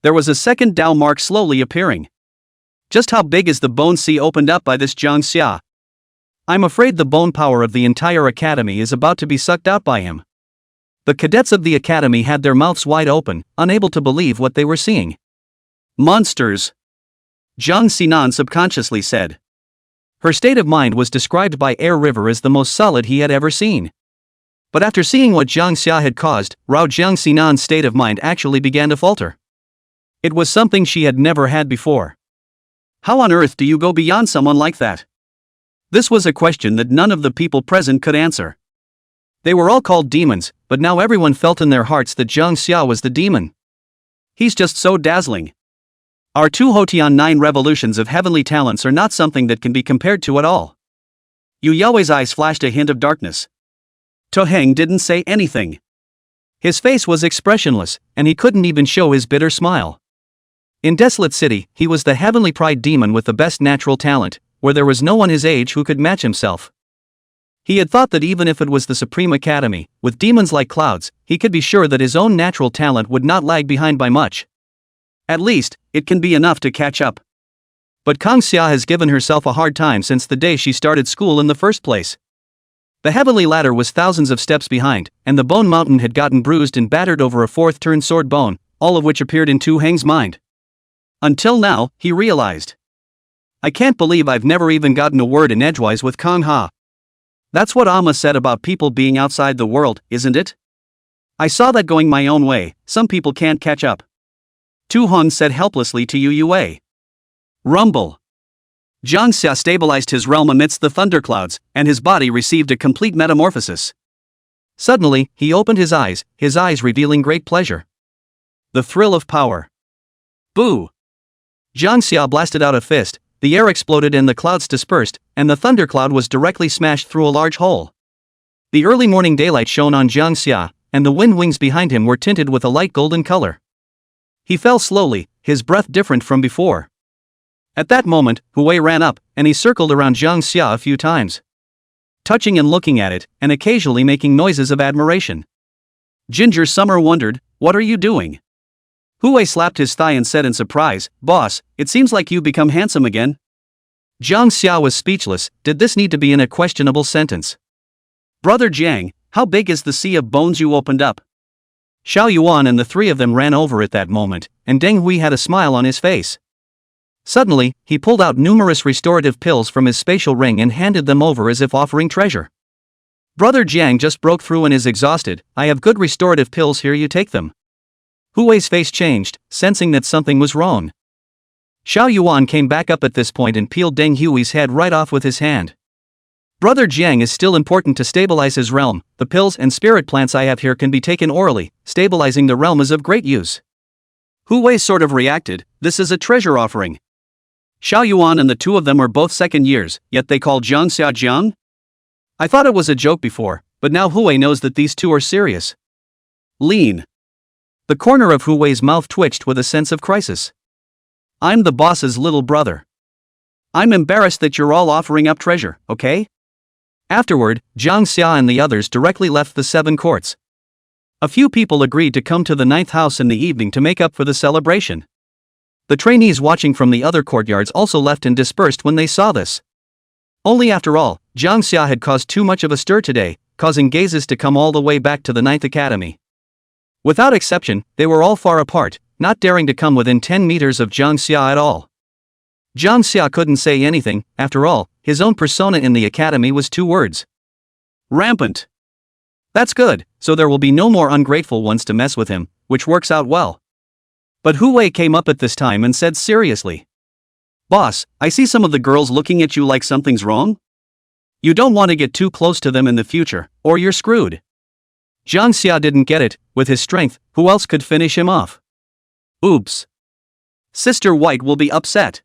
There was a second Tao mark slowly appearing. Just how big is the Bone Sea opened up by this Jang Xia? I'm afraid the bone power of the entire academy is about to be sucked out by him. The cadets of the academy had their mouths wide open, unable to believe what they were seeing. Monsters! Jang Xinan subconsciously said. Her state of mind was described by Air River as the most solid he had ever seen. But after seeing what Jang Xia had caused, Jang Xinan's state of mind actually began to falter. It was something she had never had before. How on earth do you go beyond someone like that? This was a question that none of the people present could answer. They were all called demons, but now everyone felt in their hearts that Jang Xia was the demon. He's just so dazzling. Our two Hotian 9 revolutions of heavenly talents are not something that can be compared to at all. Yu Yao's eyes flashed a hint of darkness. To Heng didn't say anything. His face was expressionless, and he couldn't even show his bitter smile. In Desolate City, he was the heavenly pride demon with the best natural talent, where there was no one his age who could match himself. He had thought that even if it was the Supreme Academy, with demons like clouds, he could be sure that his own natural talent would not lag behind by much. At least, it can be enough to catch up. But Jang Xia has given herself a hard time since the day she started school in the first place. The heavenly ladder was thousands of steps behind, and the bone mountain had gotten bruised and battered over a fourth turn sword bone, all of which appeared in Tu Heng's mind. Until now, he realized. I can't believe I've never even gotten a word in edgewise with Kang Ha. That's what Amma said about people being outside the world, isn't it? I saw that going my own way, some people can't catch up. Tu Heng said helplessly to Yu Yue. Rumble. Jang Xia stabilized his realm amidst the thunderclouds, and his body received a complete metamorphosis. Suddenly, he opened his eyes revealing great pleasure. The thrill of power. Boo! Jang Xia blasted out a fist, the air exploded and the clouds dispersed, and the thundercloud was directly smashed through a large hole. The early morning daylight shone on Jang Xia, and the wind wings behind him were tinted with a light golden color. He fell slowly, his breath different from before. At that moment, Hui ran up, and he circled around Jang Xia a few times, touching and looking at it, and occasionally making noises of admiration. Ginger Summer wondered, "What are you doing?" Hui slapped his thigh and said in surprise, "Boss, it seems like you've become handsome again." Jang Xia was speechless. Did this need to be in a questionable sentence? "Brother Jiang, how big is the sea of bones you opened up?" Xiao Yuan and the three of them ran over at that moment, and Deng Hui had a smile on his face. Suddenly, he pulled out numerous restorative pills from his spatial ring and handed them over as if offering treasure. "Brother Jiang just broke through and is exhausted. I have good restorative pills here, you take them." Hui's face changed, sensing that something was wrong. Xiao Yuan came back up at this point and peeled Deng Hui's head right off with his hand. "Brother Jiang is still important to stabilize his realm. The pills and spirit plants I have here can be taken orally. Stabilizing the realm is of great use." Hui sort of reacted, "This is a treasure offering." Xiao Yuan and the two of them were both second years, yet they called Jang Xia Jiang? I thought it was a joke before, but now Hui knows that these two are serious. Lean. The corner of Hui's mouth twitched with a sense of crisis. "I'm the boss's little brother. I'm embarrassed that you're all offering up treasure, okay?" Afterward, Jang Xia and the others directly left the 7 courts. A few people agreed to come to the 9th house in the evening to make up for the celebration. The trainees watching from the other courtyards also left and dispersed when they saw this. Only after all, Jang Xia had caused too much of a stir today, causing gazes to come all the way back to the 9th Academy. Without exception, they were all far apart, not daring to come within 10 meters of Jang Xia at all. Jang Xia couldn't say anything, after all, his own persona in the academy was 2 words. Rampant. That's good, so there will be no more ungrateful ones to mess with him, which works out well. But Hui came up at this time and said seriously, "Boss, I see some of the girls looking at you like something's wrong? You don't want to get too close to them in the future, or you're screwed." Jang Xia didn't get it. With his strength, who else could finish him off? Oops. Sister White will be upset.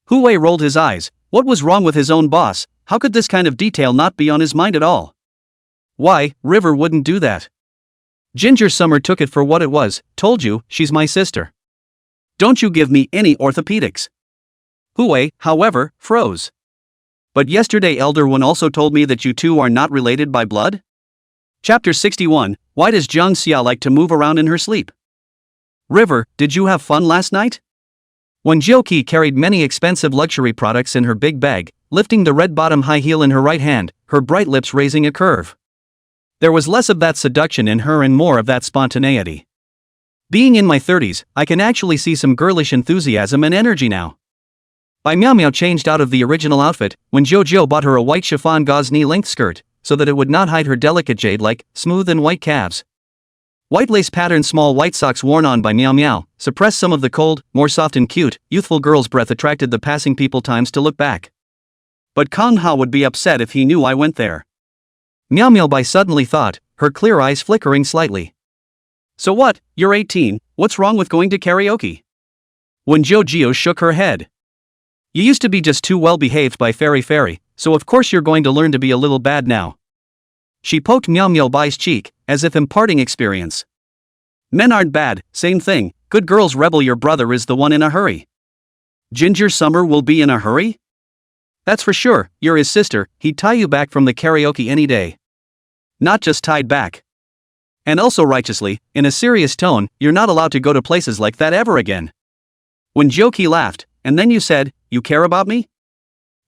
Hui rolled his eyes. What was wrong with his own boss? How could this kind of detail not be on his mind at all? Why, River wouldn't do that. Ginger Summer took it for what it was. "Told you, she's my sister. Don't you give me any orthopedics." Hui, however, froze. "But yesterday Elder One also told me that you two are not related by blood?" Chapter 61, Why does Jang Xia like to move around in her sleep? River, did you have fun last night? When Jioqi carried many expensive luxury products in her big bag, lifting the red-bottom high heel in her right hand, her bright lips raising a curve. There was less of that seduction in her and more of that spontaneity. Being in my 30s, I can actually see some girlish enthusiasm and energy now. Bai Miao Miao changed out of the original outfit when Jojo bought her a white chiffon gauze knee-length skirt, so that it would not hide her delicate jade-like, smooth and white calves. White lace patterned small white socks worn on by Miao Miao suppressed some of the cold, more soft and cute, youthful girl's breath attracted the passing people times to look back. But Kang Ha would be upset if he knew I went there. Miao Miao Bai suddenly thought, her clear eyes flickering slightly. "So what, you're 18, what's wrong with going to karaoke?" When Jojo shook her head. "You used to be just too well behaved by Fairy, so of course you're going to learn to be a little bad now." She poked Miao Miao Bai's cheek, as if imparting experience. "Men aren't bad, same thing, good girls rebel. Your brother is the one in a hurry." "Ginger Summer will be in a hurry?" "That's for sure, you're his sister, he'd tie you back from the karaoke any day." "Not just tied back. And also righteously, in a serious tone, you're not allowed to go to places like that ever again." When Joki laughed, "And then you said, you care about me?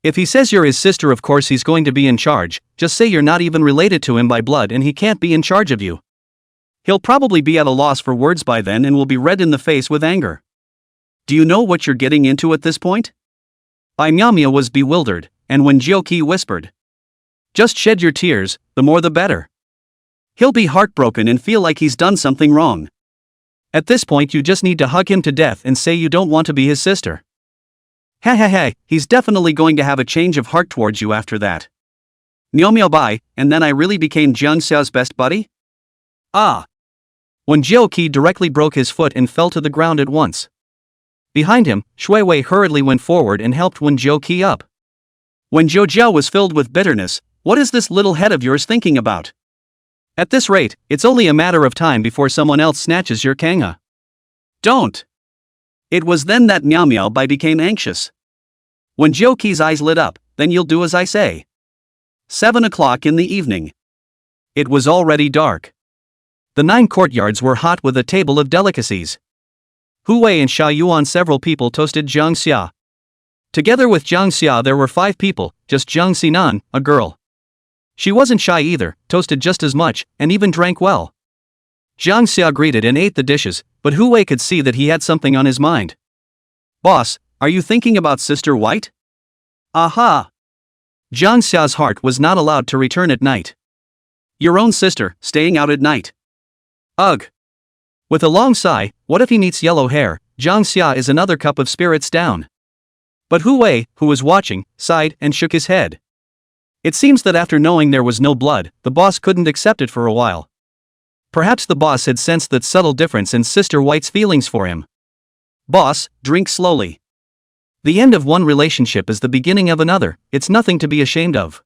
If he says you're his sister, of course he's going to be in charge. Just say you're not even related to him by blood and he can't be in charge of you. He'll probably be at a loss for words by then and will be red in the face with anger. Do you know what you're getting into at this point? Miao Miao was bewildered, and when Jiuqi whispered, "Just shed your tears, the more the better. He'll be heartbroken and feel like he's done something wrong. At this point you just need to hug him to death and say you don't want to be his sister. Ha ha ha, he's definitely going to have a change of heart towards you after that. Miao Miao bai, and then I really became Jang Xia's best buddy? Ah." When Jiuqi directly broke his foot and fell to the ground at once. Behind him, Shui Wei hurriedly went forward and helped Wen Jiuqi up. When Zhou Jiao was filled with bitterness, "What is this little head of yours thinking about? At this rate, it's only a matter of time before someone else snatches your kanga. Don't." It was then that Miao Miao bai became anxious. When Jiuqi's eyes lit up, "Then you'll do as I say." 7 o'clock in the evening. It was already dark. The 9 courtyards were hot with a table of delicacies. Hu Wei and Xia Yuan, several people toasted Jang Xia. Together with Jang Xia there were 5 people, just Jang Xinan, a girl. She wasn't shy either, toasted just as much, and even drank well. Jang Xia greeted and ate the dishes, but Hu Wei could see that he had something on his mind. "Boss, are you thinking about Sister White?" "Aha!" Jang Xia's heart was not allowed to return at night. "Your own sister, staying out at night. Ugh." With a long sigh, what if he meets yellow hair? Jang Xia is another cup of spirits down. But Hu Wei, who was watching, sighed and shook his head. It seems that after knowing there was no blood, the boss couldn't accept it for a while. Perhaps the boss had sensed that subtle difference in Sister White's feelings for him. "Boss, drink slowly. The end of one relationship is the beginning of another, it's nothing to be ashamed of.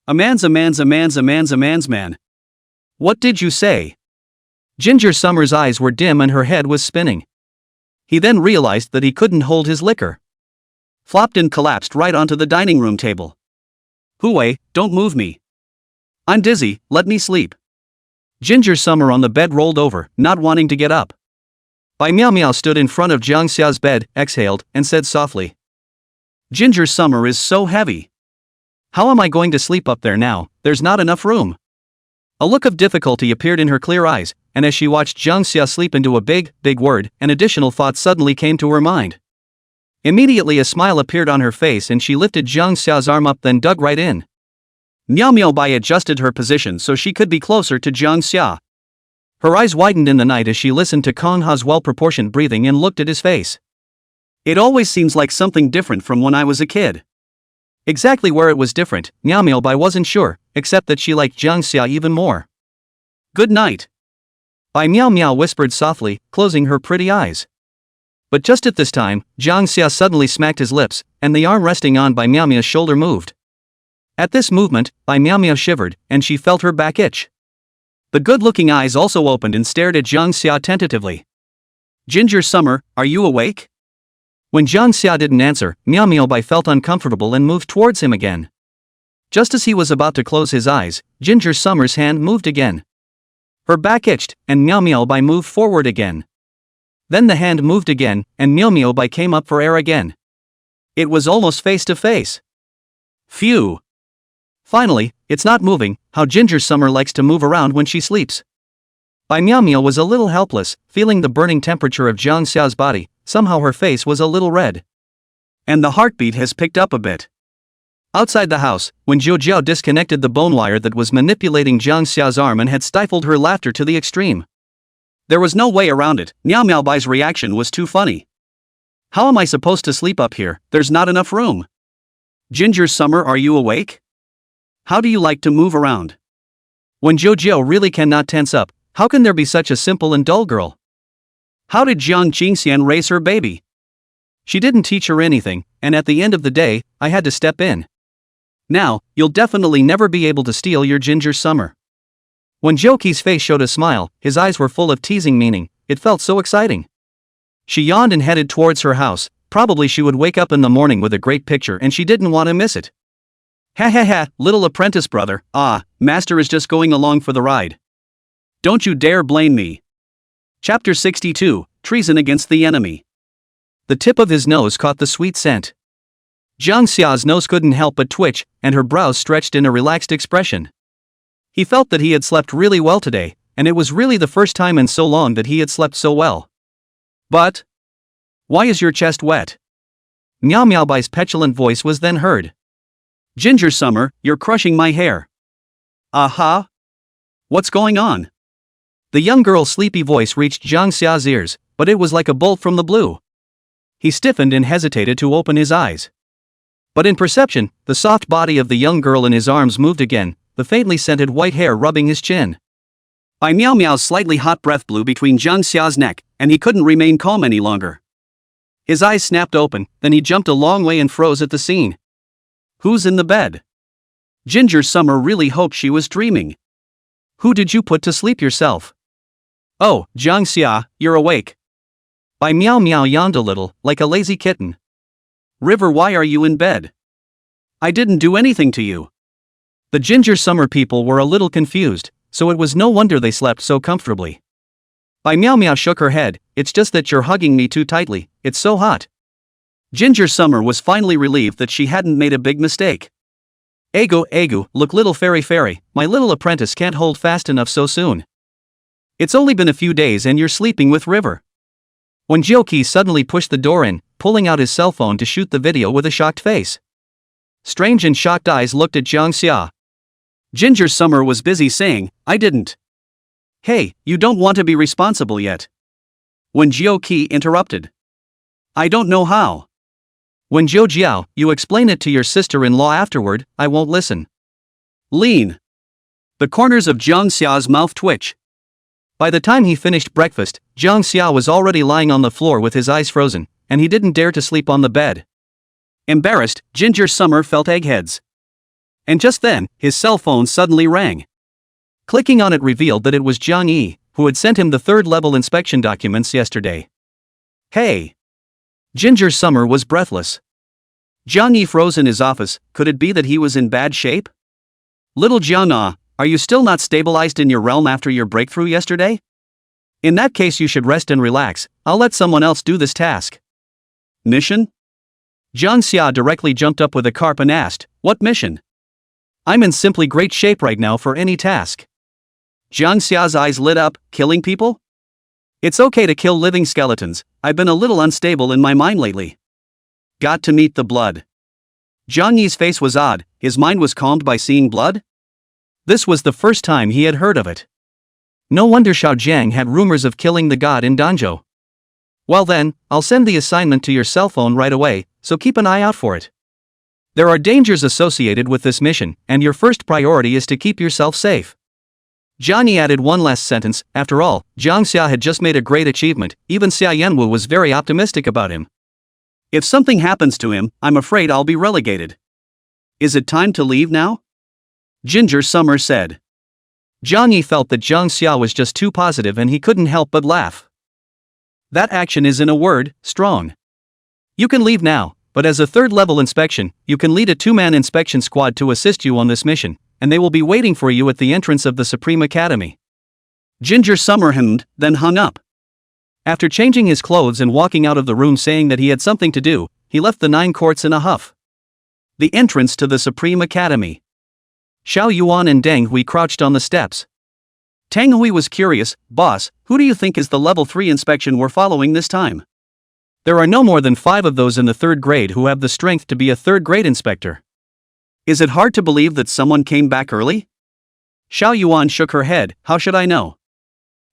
A man's man. What did you say?" Ginger Summer's eyes were dim and her head was spinning. He then realized that he couldn't hold his liquor. Flopped and collapsed right onto the dining room table. "Hu Wei, don't move me. I'm dizzy, let me sleep." Ginger Summer on the bed rolled over, not wanting to get up. Miao Miao stood in front of Jang Xia's bed, exhaled, and said softly, "Ginger Summer is so heavy. How am I going to sleep up there now? There's not enough room." A look of difficulty appeared in her clear eyes, and as she watched Jang Xia sleep into a big word, an additional thought suddenly came to her mind. Immediately a smile appeared on her face and she lifted Jang Xia's arm up, then dug right in. Miao Miao bai adjusted her position so she could be closer to Jang Xia. Her eyes widened in the night as she listened to Kong Ha's well-proportioned breathing and looked at his face. "It always seems like something different from when I was a kid." Exactly where it was different, Miao Miao bai wasn't sure, except that she liked Jang Xia even more. "Good night." Miao Miao whispered softly, closing her pretty eyes. But just at this time, Jang Xia suddenly smacked his lips, and the arm resting on Miao Miao's shoulder moved. At this movement, Miao Miao shivered, and she felt her back itch. The good-looking eyes also opened and stared at Jang Xia tentatively. "Ginger Summer, are you awake?" When Jang Xia didn't answer, Miao Miao bai felt uncomfortable and moved towards him again. Just as he was about to close his eyes, Ginger Summer's hand moved again. Her back itched, and Miao Miao bai moved forward again. Then the hand moved again, and Miao Miao bai came up for air again. It was almost face to face. Phew! Finally, it's not moving. How Ginger Summer likes to move around when she sleeps. Miao Miao was a little helpless, feeling the burning temperature of Jang Xia's body. Somehow her face was a little red. And the heartbeat has picked up a bit. Outside the house, when Zhou Jiao disconnected the bone wire that was manipulating Jang Xia's arm and had stifled her laughter to the extreme. There was no way around it, Miao Miao bai's reaction was too funny. "How am I supposed to sleep up here? There's not enough room. Ginger Summer, are you awake? How do you like to move around?" When Zhou Jiao really cannot tense up, how can there be such a simple and dull girl? How did Jiang Qingxian raise her baby? She didn't teach her anything, and at the end of the day, I had to step in. Now, you'll definitely never be able to steal your Ginger Summer. When Jiuqi's face showed a smile, his eyes were full of teasing meaning. It felt so exciting. She yawned and headed towards her house. Probably she would wake up in the morning with a great picture and she didn't want to miss it. "Ha ha ha, little apprentice brother, master is just going along for the ride. Don't you dare blame me." Chapter 62, Treason Against the Enemy. The tip of his nose caught the sweet scent. Jang Xia's nose couldn't help but twitch, and her brows stretched in a relaxed expression. He felt that he had slept really well today, and it was really the first time in so long that he had slept so well. But why is your chest wet? Meow Meow Bai's petulant voice was then heard. Ginger Summer, you're crushing my hair. Aha! What's going on? The young girl's sleepy voice reached Jang Xia's ears, but it was like a bolt from the blue. He stiffened and hesitated to open his eyes. But in perception, the soft body of the young girl in his arms moved again, the faintly scented white hair rubbing his chin. Bai Meow Meow's slightly hot breath blew between Jang Xia's neck, and he couldn't remain calm any longer. His eyes snapped open, then he jumped a long way and froze at the scene. Who's in the bed? Ginger Summer really hoped she was dreaming. Who did you put to sleep yourself? Oh, Jang Xia, you're awake. Bai Meow Meow yawned a little, like a lazy kitten. River, why are you in bed? I didn't do anything to you. The Ginger Summer people were a little confused, so it was no wonder they slept so comfortably. Bai Meow Meow shook her head, it's just that you're hugging me too tightly, it's so hot. Ginger Summer was finally relieved that she hadn't made a big mistake. Egu, look little fairy, my little apprentice can't hold fast enough so soon. It's only been a few days and you're sleeping with River. When Jioki suddenly pushed the door in, pulling out his cell phone to shoot the video with a shocked face. Strange and shocked eyes looked at Jang Xia. Ginger Summer was busy saying, I didn't. Hey, you don't want to be responsible yet. When Jioki interrupted. I don't know how. When Zhou Jiao, you explain it to your sister-in-law afterward, I won't listen. Lean. The corners of Jang Xia's mouth twitch. By the time he finished breakfast, Jang Xia was already lying on the floor with his eyes frozen, and he didn't dare to sleep on the bed. Embarrassed, Ginger Summer felt eggheads. And just then, his cell phone suddenly rang. Clicking on it revealed that it was Zhang Yi, who had sent him the third-level inspection documents yesterday. Hey! Ginger Summer was breathless. Zhang Yi froze in his office, could it be that he was in bad shape? Little Jiang, are you still not stabilized in your realm after your breakthrough yesterday? In that case you should rest and relax, I'll let someone else do this task. Mission? Jang Xia directly jumped up with a carp and asked, what mission? I'm in simply great shape right now for any task. Jang Xia's eyes lit up, killing people? It's okay to kill living skeletons, I've been a little unstable in my mind lately. Got to meet the blood. Zhang Yi's face was odd, his mind was calmed by seeing blood? This was the first time he had heard of it. No wonder Xiao Jiang had rumors of killing the god in Danjo. Well then, I'll send the assignment to your cell phone right away, so keep an eye out for it. There are dangers associated with this mission, and your first priority is to keep yourself safe. Zhang Yi added one last sentence, after all, Zhang Xia had just made a great achievement, even Xia Yanwu was very optimistic about him. If something happens to him, I'm afraid I'll be relegated. Is it time to leave now? Ginger Summer said. Zhang Yi felt that Zhang Xia was just too positive and he couldn't help but laugh. That action is in a word, strong. You can leave now, but as a third-level inspection, you can lead a two-man inspection squad to assist you on this mission, and they will be waiting for you at the entrance of the Supreme Academy. Ginger Summer hemmed, then hung up. After changing his clothes and walking out of the room saying that he had something to do, he left the 9 courts in a huff. The entrance to the Supreme Academy. Xiao Yuan and Deng Hui crouched on the steps. Tang Hui was curious, boss, who do you think is the level 3 inspection we're following this time? There are no more than 5 of those in the 3rd grade who have the strength to be a 3rd grade inspector. Is it hard to believe that someone came back early? Xiao Yuan shook her head, how should I know?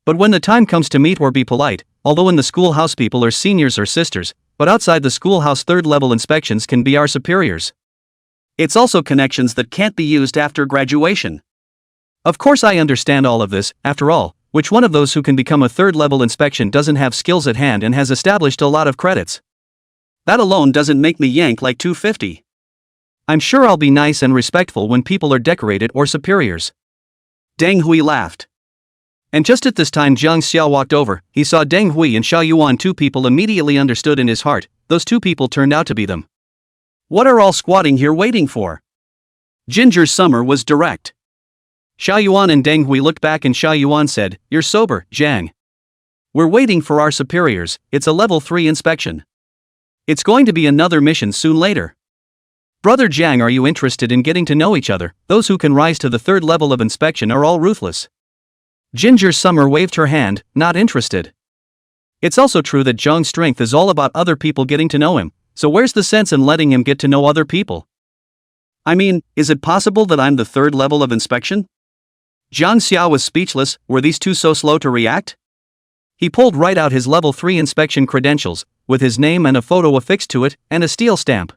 But when the time comes to meet or be polite, although in the schoolhouse people are seniors or sisters, but outside the schoolhouse 3rd level inspections can be our superiors. It's also connections that can't be used after graduation. Of course I understand all of this, after all, which one of those who can become a 3rd level inspection doesn't have skills at hand and has established a lot of credits? That alone doesn't make me yank like 250. I'm sure I'll be nice and respectful when people are decorated or superiors. Deng Hui laughed. And just at this time Zhang Xia walked over, he saw Deng Hui and Xiao Yuan. 2 people immediately understood in his heart, those 2 people turned out to be them. What are all squatting here waiting for? Ginger Summer was direct. Xiao Yuan and Deng Hui looked back and Xiao Yuan said, you're sober, Zhang. We're waiting for our superiors, it's a level 3 inspection. It's going to be another mission soon later. Brother Jang, are you interested in getting to know each other? Those who can rise to the third level of inspection are all ruthless. Ginger Summer waved her hand, not interested. It's also true that Zhang's strength is all about other people getting to know him, so where's the sense in letting him get to know other people? I mean, is it possible that I'm the third level of inspection? Jang Xia was speechless. Were these two so slow to react? He pulled right out his level 3 inspection credentials, with his name and a photo affixed to it, and a steel stamp.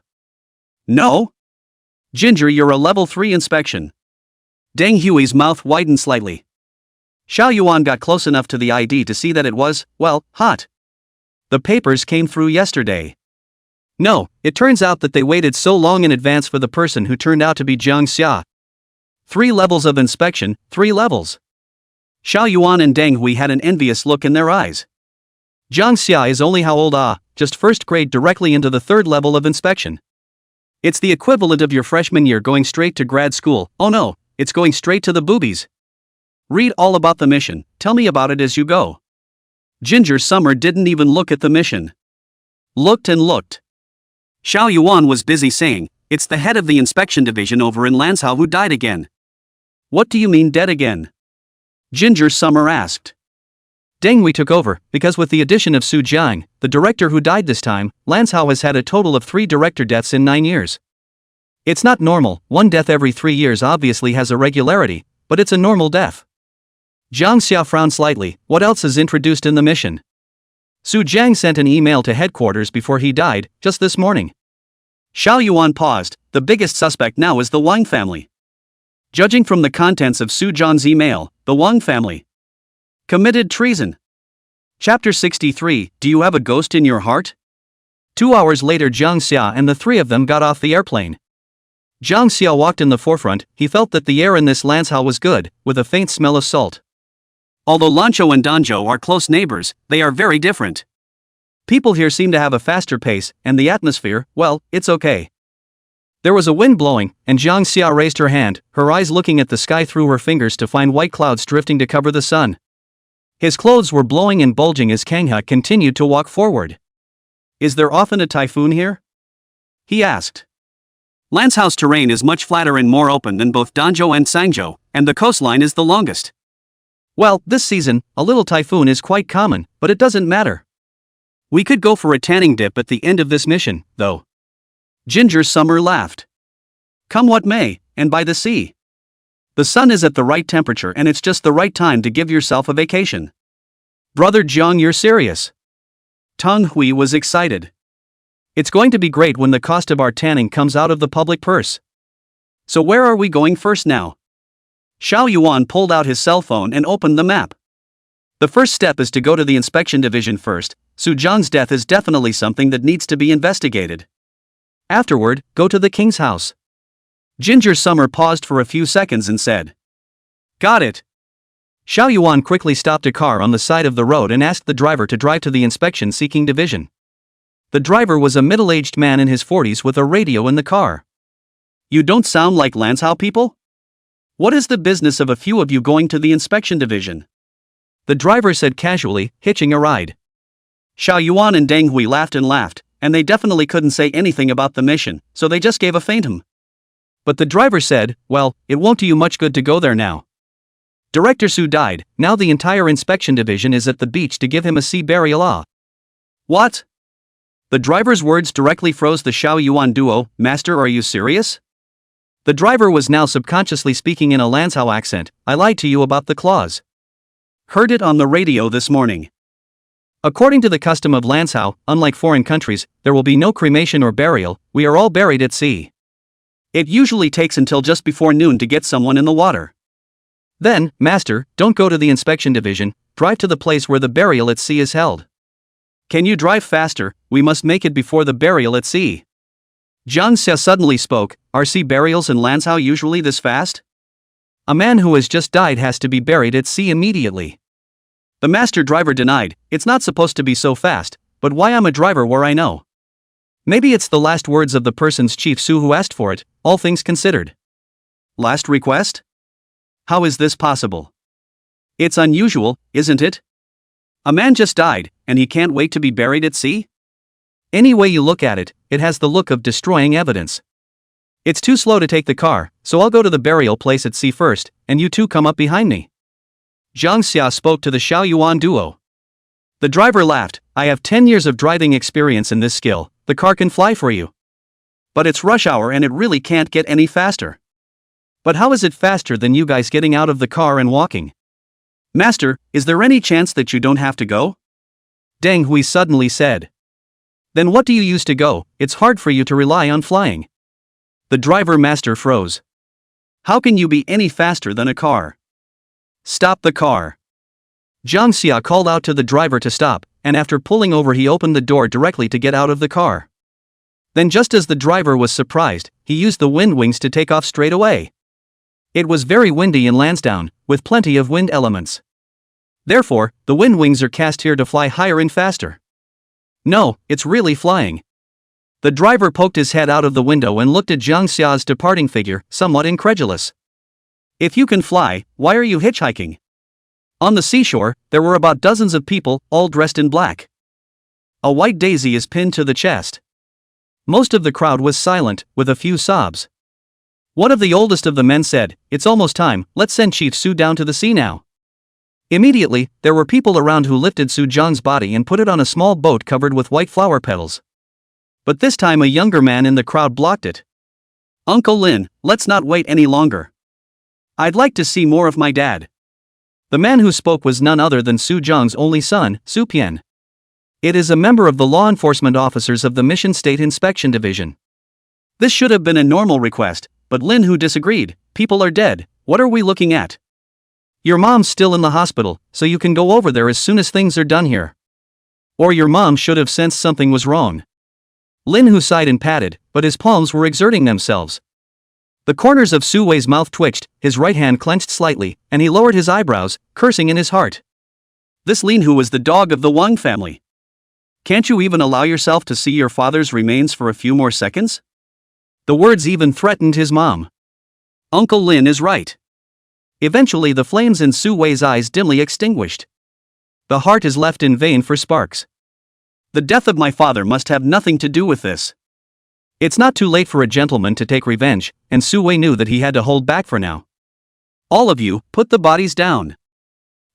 No? Ginger, you're a level 3 inspection. Deng Hui's mouth widened slightly. Xiao Yuan got close enough to the ID to see that it was, well, hot. The papers came through yesterday. No, it turns out that they waited so long in advance for the person who turned out to be Jang Xia. 3 levels of inspection, 3 levels. Xiao Yuan and Deng Hui had an envious look in their eyes. Jang Xia is only how old? Just first grade, directly into the third level of inspection. It's the equivalent of your freshman year going straight to grad school. Oh no, it's going straight to the boobies. Read all about the mission, tell me about it as you go. Ginger Summer didn't even look at the mission. Looked and looked. Xiao Yuan was busy saying, it's the head of the inspection division over in Lanzhou who died again. What do you mean dead again? Ginger Summer asked. Deng Hui took over, because with the addition of Su Jiang, the director who died this time, Lanzhou has had a total of 3 director deaths in 9 years. It's not normal, 1 death every 3 years obviously has a regularity, but it's a normal death. Jang Xia frowned slightly. What else is introduced in the mission? Su Jiang sent an email to headquarters before he died, just this morning. Xiao Yuan paused. The biggest suspect now is the Wang family. Judging from the contents of Su Jiang's email, the Wang family committed treason. Chapter 63, Do you have a ghost in your heart? 2 hours later, Jang Xia and the 3 of them got off the airplane. Jang Xia walked in the forefront. He felt that the air in this Lanzhou was good, with a faint smell of salt. Although Lanzhou and Danjo are close neighbors, they are very different. People here seem to have a faster pace, and the atmosphere, well, it's okay. There was a wind blowing, and Jang Xia raised her hand, her eyes looking at the sky through her fingers to find white clouds drifting to cover the sun. His clothes were blowing and bulging as Kang He continued to walk forward. Is there often a typhoon here? He asked. Lanzhou's terrain is much flatter and more open than both Danjo and Sangzhou, and the coastline is the longest. Well, this season, a little typhoon is quite common, but it doesn't matter. We could go for a tanning dip at the end of this mission, though. Ginger Summer laughed. Come what may, and by the sea. The sun is at the right temperature and it's just the right time to give yourself a vacation. Brother Jiang, you're serious? Tang Hui was excited. It's going to be great when the cost of our tanning comes out of the public purse. So where are we going first now? Xiao Yuan pulled out his cell phone and opened the map. The first step is to go to the inspection division first. Su Jiang's death is definitely something that needs to be investigated. Afterward, go to the king's house. Ginger Summer paused for a few seconds and said, Got it. Xiao Yuan quickly stopped a car on the side of the road and asked the driver to drive to the inspection-seeking division. The driver was a middle-aged man in his 40s with a radio in the car. You don't sound like Lanzhou people? What is the business of a few of you going to the inspection division? The driver said casually, hitching a ride. Xiao Yuan and Deng Hui laughed, and they definitely couldn't say anything about the mission, so they just gave a faint hum. But the driver said, well, it won't do you much good to go there now. Director Su died, now the entire inspection division is at the beach to give him a sea burial. What? The driver's words directly froze the Xiao Yuan duo. Master, are you serious? The driver was now subconsciously speaking in a Lanzhou accent. I lied to you about the clause. Heard it on the radio this morning. According to the custom of Lanzhou, unlike foreign countries, there will be no cremation or burial, we are all buried at sea. It usually takes until just before noon to get someone in the water. Then, Master, don't go to the inspection division, drive to the place where the burial at sea is held. Can you drive faster? We must make it before the burial at sea. Jang Xia suddenly spoke. Are sea burials in Lanzhou usually this fast? A man who has just died has to be buried at sea immediately. The master driver denied. It's not supposed to be so fast, but why I'm a driver where I know? Maybe it's the last words of the person's chief Su who asked for it, all things considered. Last request? How is this possible? It's unusual, isn't it? A man just died, and he can't wait to be buried at sea? Any way you look at it, it has the look of destroying evidence. It's too slow to take the car, so I'll go to the burial place at sea first, and you two come up behind me. Jang Xia spoke to the Xiaoyuan duo. The driver laughed. I have 10 years of driving experience in this skill, the car can fly for you. But it's rush hour and it really can't get any faster. But how is it faster than you guys getting out of the car and walking? Master, is there any chance that you don't have to go? Deng Hui suddenly said. Then what do you use to go? It's hard for you to rely on flying. The driver master froze. How can you be any faster than a car? Stop the car. Jang Xia called out to the driver to stop, and after pulling over he opened the door directly to get out of the car. Then just as the driver was surprised, he used the wind wings to take off straight away. It was very windy in Lansdowne, with plenty of wind elements. Therefore, the wind wings are cast here to fly higher and faster. No, it's really flying. The driver poked his head out of the window and looked at Jang Xia's departing figure, somewhat incredulous. If you can fly, why are you hitchhiking? On the seashore, there were about dozens of people, all dressed in black. A white daisy is pinned to the chest. Most of the crowd was silent, with a few sobs. One of the oldest of the men said, "It's almost time, let's send Chief Su down to the sea now." Immediately, there were people around who lifted Su Zhang's body and put it on a small boat covered with white flower petals. But this time a younger man in the crowd blocked it. "Uncle Lin, let's not wait any longer. I'd like to see more of my dad." The man who spoke was none other than Su Zhang's only son, Su Pian. It is a member of the law enforcement officers of the Mission State Inspection Division. This should have been a normal request, but Lin Hu disagreed. "People are dead, what are we looking at? Your mom's still in the hospital, so you can go over there as soon as things are done here. Or your mom should have sensed something was wrong." Lin Hu sighed and patted, but his palms were exerting themselves. The corners of Su Wei's mouth twitched, his right hand clenched slightly, and he lowered his eyebrows, cursing in his heart. This Lin Hu was the dog of the Wang family. Can't you even allow yourself to see your father's remains for a few more seconds? The words even threatened his mom. Uncle Lin is right. Eventually the flames in Su Wei's eyes dimly extinguished. The heart is left in vain for sparks. The death of my father must have nothing to do with this. It's not too late for a gentleman to take revenge, and Su Wei knew that he had to hold back for now. All of you, put the bodies down.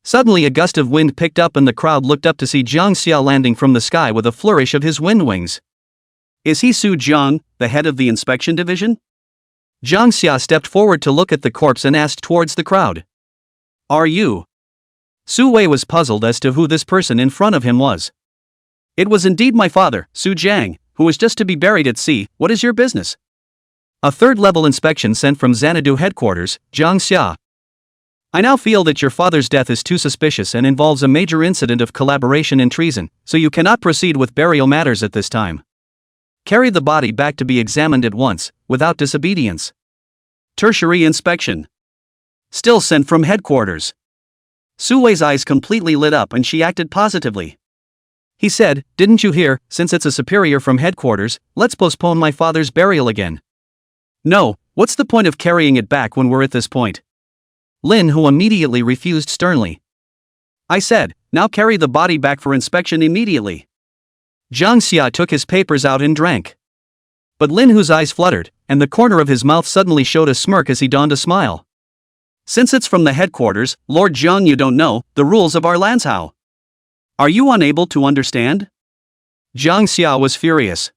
Suddenly a gust of wind picked up and the crowd looked up to see Jang Xia landing from the sky with a flourish of his wind wings. Is he Su Zhang, the head of the inspection division? Jang Xia stepped forward to look at the corpse and asked towards the crowd. Are you? Su Wei was puzzled as to who this person in front of him was. It was indeed my father, Su Zhang, who was just to be buried at sea. What is your business? A third-level inspection sent from Xanadu headquarters, Jang Xia. I now feel that your father's death is too suspicious and involves a major incident of collaboration and treason, so you cannot proceed with burial matters at this time. Carry the body back to be examined at once, without disobedience. Tertiary inspection. Still sent from headquarters. Su Wei's eyes completely lit up and she acted positively. He said, didn't you hear, since it's a superior from headquarters, let's postpone my father's burial again. No, what's the point of carrying it back when we're at this point? Lin Hu immediately refused sternly. I said, now carry the body back for inspection immediately. Jang Xia took his papers out and drank. But Lin Hu's eyes fluttered, and the corner of his mouth suddenly showed a smirk as he donned a smile. Since it's from the headquarters, Lord Zhang, you don't know the rules of our Lanzhou. Are you unable to understand? Jang Xia was furious.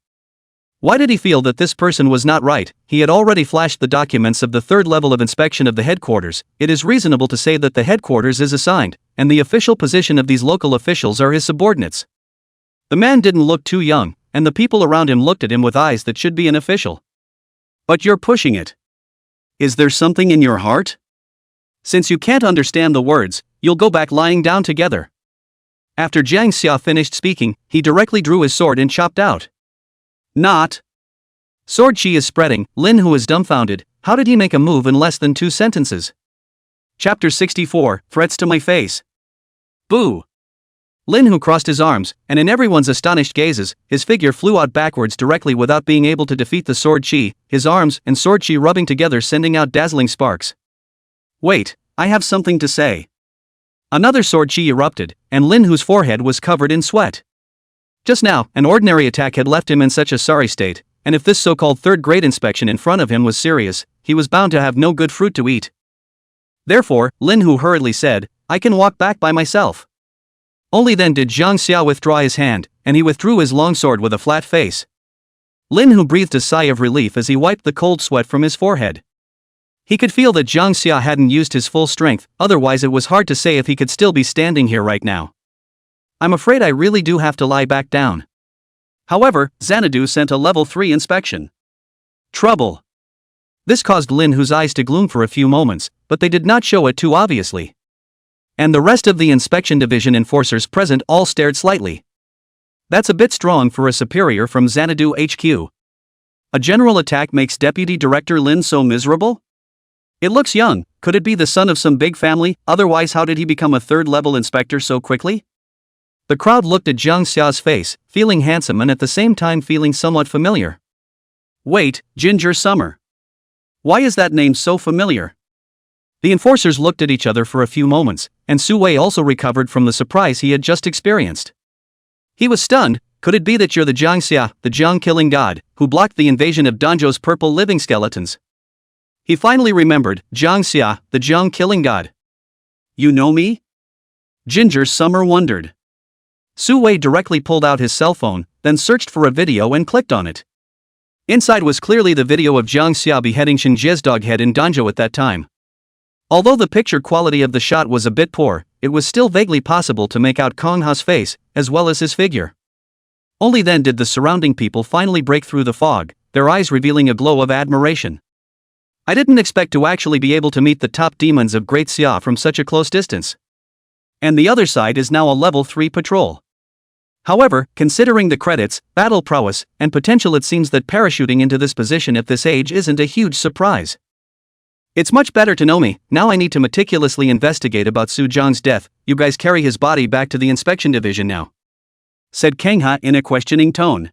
Why did he feel that this person was not right? He had already flashed the documents of the third level of inspection of the headquarters. It is reasonable to say that the headquarters is assigned, and the official position of these local officials are his subordinates. The man didn't look too young, and the people around him looked at him with eyes that should be an official. But you're pushing it. Is there something in your heart? Since you can't understand the words, you'll go back lying down together. After Jang Xia finished speaking, he directly drew his sword and chopped out. Not. Sword chi is spreading. Lin Hu is dumbfounded. How did he make a move in less than 2 sentences? Chapter 64, Threats to my face. Boo. Lin Hu crossed his arms, and in everyone's astonished gazes, his figure flew out backwards directly without being able to defeat the sword chi, his arms and sword chi rubbing together sending out dazzling sparks. Wait, I have something to say. Another sword chi erupted, and Lin Hu's forehead was covered in sweat. Just now, an ordinary attack had left him in such a sorry state, and if this so-called third-grade inspection in front of him was serious, he was bound to have no good fruit to eat. Therefore, Lin Hu hurriedly said, "I can walk back by myself." Only then did Jang Xia withdraw his hand, and he withdrew his longsword with a flat face. Lin Hu breathed a sigh of relief as he wiped the cold sweat from his forehead. He could feel that Jang Xia hadn't used his full strength, otherwise it was hard to say if he could still be standing here right now. "I'm afraid I really do have to lie back down." However, Xanadu sent a level 3 inspection. Trouble. This caused Lin Hu's eyes to gloom for a few moments, but they did not show it too obviously. And the rest of the inspection division enforcers present all stared slightly. That's a bit strong for a superior from Xanadu HQ. A general attack makes Deputy Director Lin so miserable? It looks young. Could it be the son of some big family? Otherwise, how did he become a third-level inspector so quickly? The crowd looked at Jang Xia's face, feeling handsome and at the same time feeling somewhat familiar. Wait, Ginger Summer. Why is that name so familiar? The enforcers looked at each other for a few moments, and Su Wei also recovered from the surprise he had just experienced. He was stunned. Could it be that you're the Jang Xia, the Jang killing god, who blocked the invasion of Danjo's purple living skeletons? He finally remembered, Jang Xia, the Jang killing god. You know me? Ginger Summer wondered. Su Wei directly pulled out his cell phone, then searched for a video and clicked on it. Inside was clearly the video of Jang Xia beheading Shen Jie's dog head in Danjo at that time. Although the picture quality of the shot was a bit poor, it was still vaguely possible to make out Kong Ha's face, as well as his figure. Only then did the surrounding people finally break through the fog, their eyes revealing a glow of admiration. I didn't expect to actually be able to meet the top demons of Great Xia from such a close distance. And the other side is now a level 3 patrol. However, considering the credits, battle prowess, and potential, it seems that parachuting into this position at this age isn't a huge surprise. It's much better to know me. Now I need to meticulously investigate about Su Zhang's death. You guys carry his body back to the inspection division now," said Kang Ha in a questioning tone.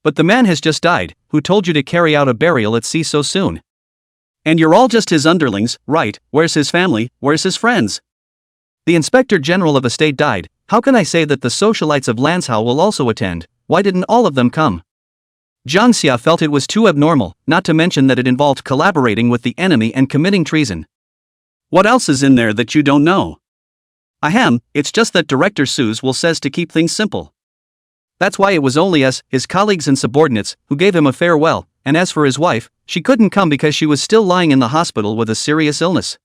"But the man has just died. Who told you to carry out a burial at sea so soon? And you're all just his underlings, right? Where's his family? Where's his friends? The Inspector General of a state died. How can I say that the socialites of Lanzhou will also attend? Why didn't all of them come?" Jang Xia felt it was too abnormal, not to mention that it involved collaborating with the enemy and committing treason. "What else is in there that you don't know?" "Ahem, it's just that Director Su's will says to keep things simple. That's why it was only us, his colleagues and subordinates, who gave him a farewell, and as for his wife, she couldn't come because she was still lying in the hospital with a serious illness."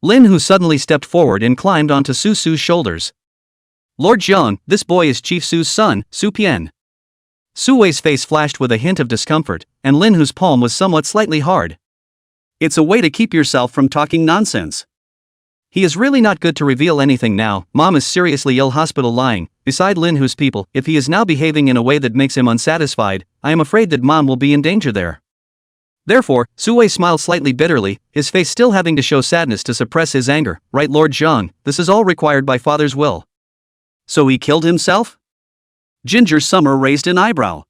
Lin Hu suddenly stepped forward and climbed onto Su's shoulders. "Lord Zhang, this boy is Chief Su's son, Su Pian." Su Wei's face flashed with a hint of discomfort, and Lin Hu's palm was somewhat slightly hard. "It's a way to keep yourself from talking nonsense. He is really not good to reveal anything now. Mom is seriously ill, hospital lying, beside Lin Hu's people. If he is now behaving in a way that makes him unsatisfied, I am afraid that Mom will be in danger there." Therefore, Su Wei smiled slightly bitterly, his face still having to show sadness to suppress his anger. "Right, Lord Zhang, this is all required by father's will." "So he killed himself?" Ginger Summer raised an eyebrow.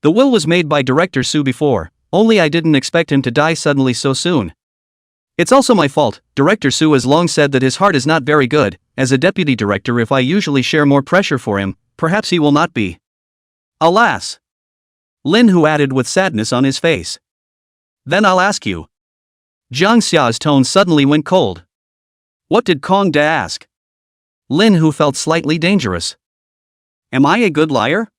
"The will was made by Director Su before, only I didn't expect him to die suddenly so soon. It's also my fault. Director Su has long said that his heart is not very good. As a deputy director, if I usually share more pressure for him, perhaps he will not be." "Alas!" Lin Hu added with sadness on his face. "Then I'll ask you." Jang Xia's tone suddenly went cold. "What did Kong Da ask?" Lin Hu felt slightly dangerous. "Am I a good liar?"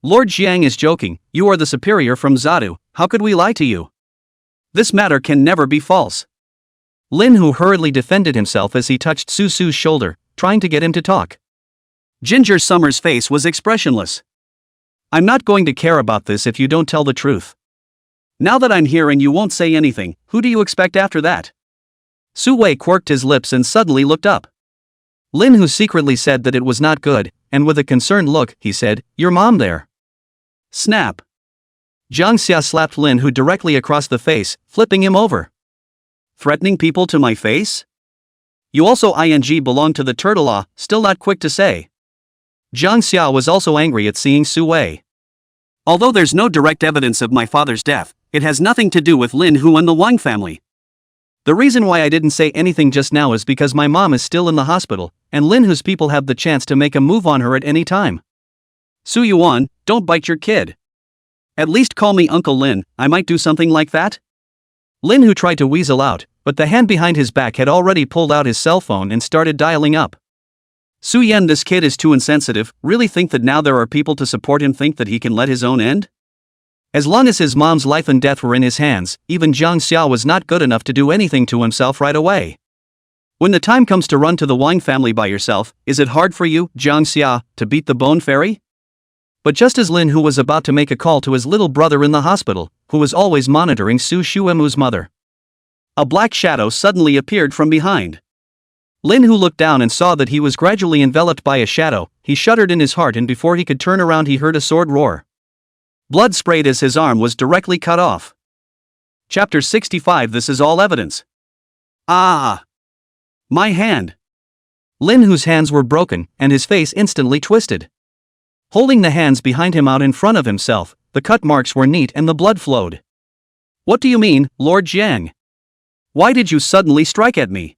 "Lord Jiang is joking. You are the superior from Zadu. How could we lie to you? This matter can never be false." Lin Hu hurriedly defended himself as he touched Su's shoulder, trying to get him to talk. Ginger Summer's face was expressionless. "I'm not going to care about this if you don't tell the truth. Now that I'm here and you won't say anything, who do you expect after that?" Su Wei quirked his lips and suddenly looked up. Lin Hu secretly said that it was not good, and with a concerned look, he said, "Your mom there." Snap. Jang Xia slapped Lin Hu directly across the face, flipping him over. "Threatening people to my face? You also belong to the Turtle Law, still not quick to say." Jang Xia was also angry at seeing Su Wei. "Although there's no direct evidence of my father's death, it has nothing to do with Lin Hu and the Wang family. The reason why I didn't say anything just now is because my mom is still in the hospital, and Lin Hu's people have the chance to make a move on her at any time. Su Yuan, don't bite your kid. At least call me Uncle Lin, I might do something like that? Lin Hu tried to weasel out, but the hand behind his back had already pulled out his cell phone and started dialing up. Su Yan, this kid is too insensitive, really think that now there are people to support him think that he can let his own end? As long as his mom's life and death were in his hands, even Jang Xia was not good enough to do anything to himself right away. When the time comes to run to the Wang family by yourself, is it hard for you, Jang Xia, to beat the Bone Fairy? But just as Lin Hu was about to make a call to his little brother in the hospital, who was always monitoring Su Shuemu's mother, a black shadow suddenly appeared from behind. Lin Hu looked down and saw that he was gradually enveloped by a shadow. He shuddered in his heart, and before he could turn around he heard a sword roar. Blood sprayed as his arm was directly cut off. Chapter 65. This is all evidence. Ah! My hand! Lin Hu's hands were broken, and his face instantly twisted. Holding the hands behind him out in front of himself, the cut marks were neat and the blood flowed. What do you mean, Lord Jiang? Why did you suddenly strike at me?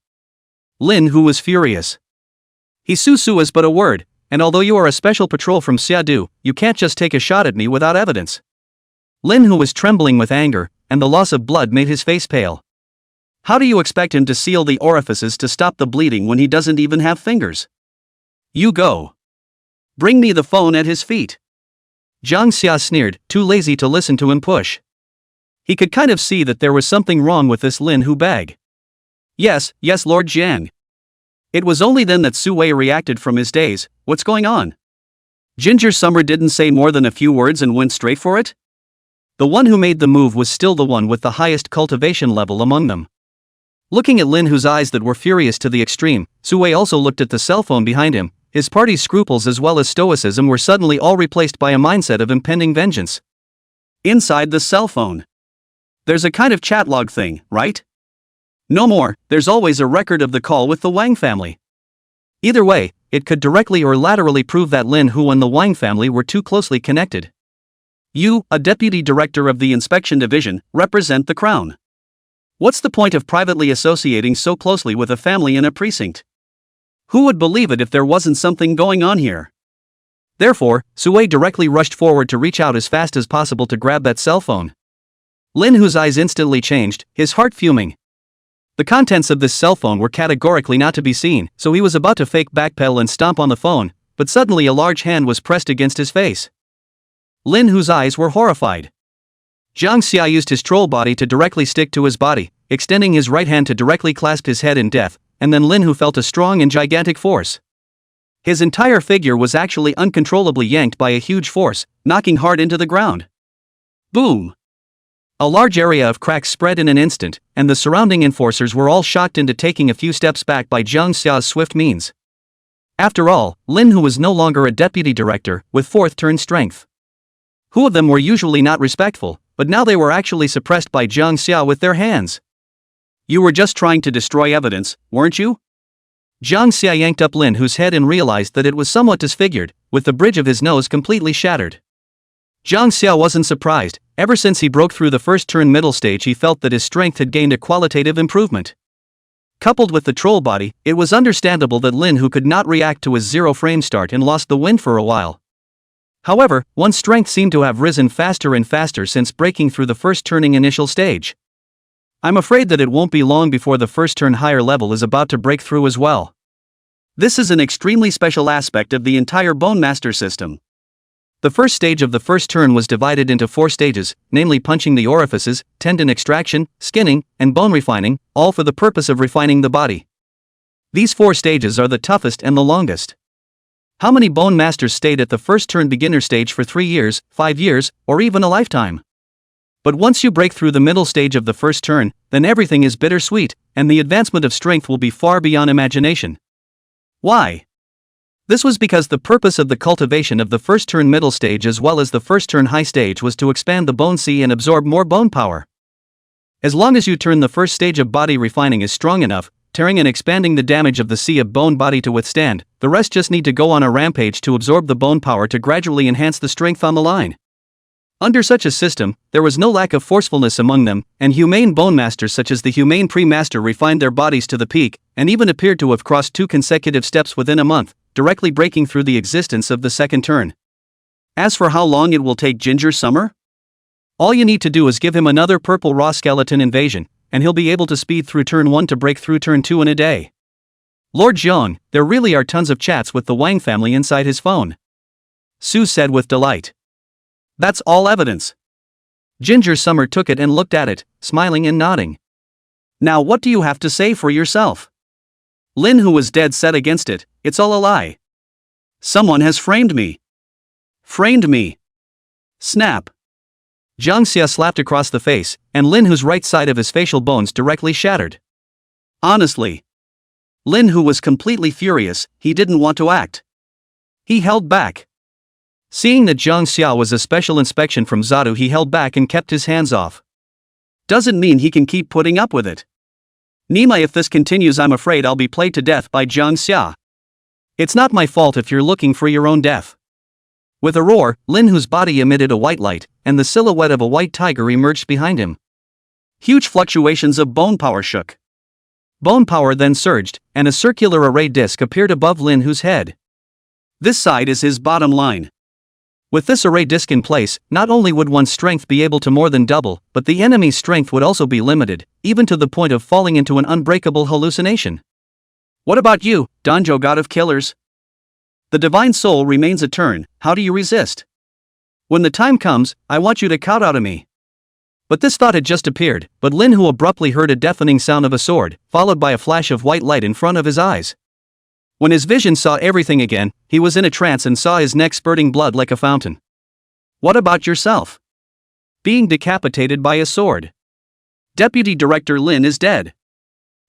Lin Hu was furious. He Su is but a word, and although you are a special patrol from Xiadu, you can't just take a shot at me without evidence. Lin Hu was trembling with anger, and the loss of blood made his face pale. How do you expect him to seal the orifices to stop the bleeding when he doesn't even have fingers? You go. Bring me the phone at his feet. Jang Xia sneered, too lazy to listen to him push. He could kind of see that there was something wrong with this Lin Hu bag. Yes, Lord Jiang. It was only then that Su Wei reacted from his daze. What's going on? Ginger Summer didn't say more than a few words and went straight for it? The one who made the move was still the one with the highest cultivation level among them. Looking at Lin Hu's eyes that were furious to the extreme, Su Wei also looked at the cell phone behind him. His party's scruples as well as stoicism were suddenly all replaced by a mindset of impending vengeance. Inside the cell phone, there's a kind of chat log thing, right? No more, there's always a record of the call with the Wang family. Either way, it could directly or laterally prove that Lin Hu and the Wang family were too closely connected. You, a deputy director of the inspection division, represent the crown. What's the point of privately associating so closely with a family in a precinct? Who would believe it if there wasn't something going on here? Therefore, Su Wei directly rushed forward to reach out as fast as possible to grab that cell phone. Lin Hu's eyes instantly changed, his heart fuming. The contents of this cell phone were categorically not to be seen, so he was about to fake backpedal and stomp on the phone, but suddenly a large hand was pressed against his face. Lin Hu's eyes were horrified. Jang Xia used his troll body to directly stick to his body, extending his right hand to directly clasp his head in death, and then Lin Hu felt a strong and gigantic force. His entire figure was actually uncontrollably yanked by a huge force, knocking hard into the ground. Boom! A large area of cracks spread in an instant, and the surrounding enforcers were all shocked into taking a few steps back by Jang Xia's swift means. After all, Lin Hu was no longer a deputy director, with fourth turn strength. Who of them were usually not respectful, but now they were actually suppressed by Jang Xia with their hands. You were just trying to destroy evidence, weren't you? Jang Xia yanked up Lin Hu's head and realized that it was somewhat disfigured, with the bridge of his nose completely shattered. Jang Xia wasn't surprised. Ever since he broke through the first turn middle stage he felt that his strength had gained a qualitative improvement. Coupled with the troll body, it was understandable that Lin Hu could not react to his zero frame start and lost the wind for a while. However, one's strength seemed to have risen faster and faster since breaking through the first turning initial stage. I'm afraid that it won't be long before the first turn higher level is about to break through as well. This is an extremely special aspect of the entire Bone Master system. The first stage of the first turn was divided into 4 stages, namely punching the orifices, tendon extraction, skinning, and bone refining, all for the purpose of refining the body. These 4 stages are the toughest and the longest. How many Bone Masters stayed at the first turn beginner stage for 3 years, 5 years, or even a lifetime? But once you break through the middle stage of the first turn, then everything is bittersweet, and the advancement of strength will be far beyond imagination. Why? This was because the purpose of the cultivation of the first turn middle stage as well as the first turn high stage was to expand the bone sea and absorb more bone power. As long as you turn the first stage of body refining is strong enough, tearing and expanding the damage of the sea of bone body to withstand, the rest just need to go on a rampage to absorb the bone power to gradually enhance the strength on the line. Under such a system, there was no lack of forcefulness among them, and humane bone masters such as the humane pre-master refined their bodies to the peak, and even appeared to have crossed 2 consecutive steps within a month, directly breaking through the existence of the second turn. As for how long it will take Ginger Summer? All you need to do is give him another purple raw skeleton invasion, and he'll be able to speed through turn 1 to break through turn 2 in a day. Lord Zhang, there really are tons of chats with the Wang family inside his phone. Su said with delight. That's all evidence. Ginger Summer took it and looked at it, smiling and nodding. Now what do you have to say for yourself? Lin, who was dead set against it, it's all a lie. Someone has framed me. Framed me. Snap. Jang Xia slapped across the face, and Lin, whose right side of his facial bones directly shattered. Honestly. Lin, who was completely furious, he didn't want to act. He held back. Seeing that Jang Xia was a special inspection from Zadu, he held back and kept his hands off. Doesn't mean he can keep putting up with it. Nima, if this continues, I'm afraid I'll be played to death by Jang Xia. It's not my fault if you're looking for your own death. With a roar, Lin, whose body emitted a white light, and the silhouette of a white tiger emerged behind him. Huge fluctuations of bone power shook. Bone power then surged, and a circular array disc appeared above Lin, whose head. This side is his bottom line. With this array disc in place, not only would one's strength be able to more than double, but the enemy's strength would also be limited, even to the point of falling into an unbreakable hallucination. What about you, Danjo, god of killers? The divine soul remains a turn, how do you resist? When the time comes, I want you to kowtow to me. But this thought had just appeared, but Lin, who abruptly heard a deafening sound of a sword, followed by a flash of white light in front of his eyes. When his vision saw everything again, he was in a trance and saw his neck spurting blood like a fountain. What about yourself? Being decapitated by a sword. Deputy Director Lin is dead.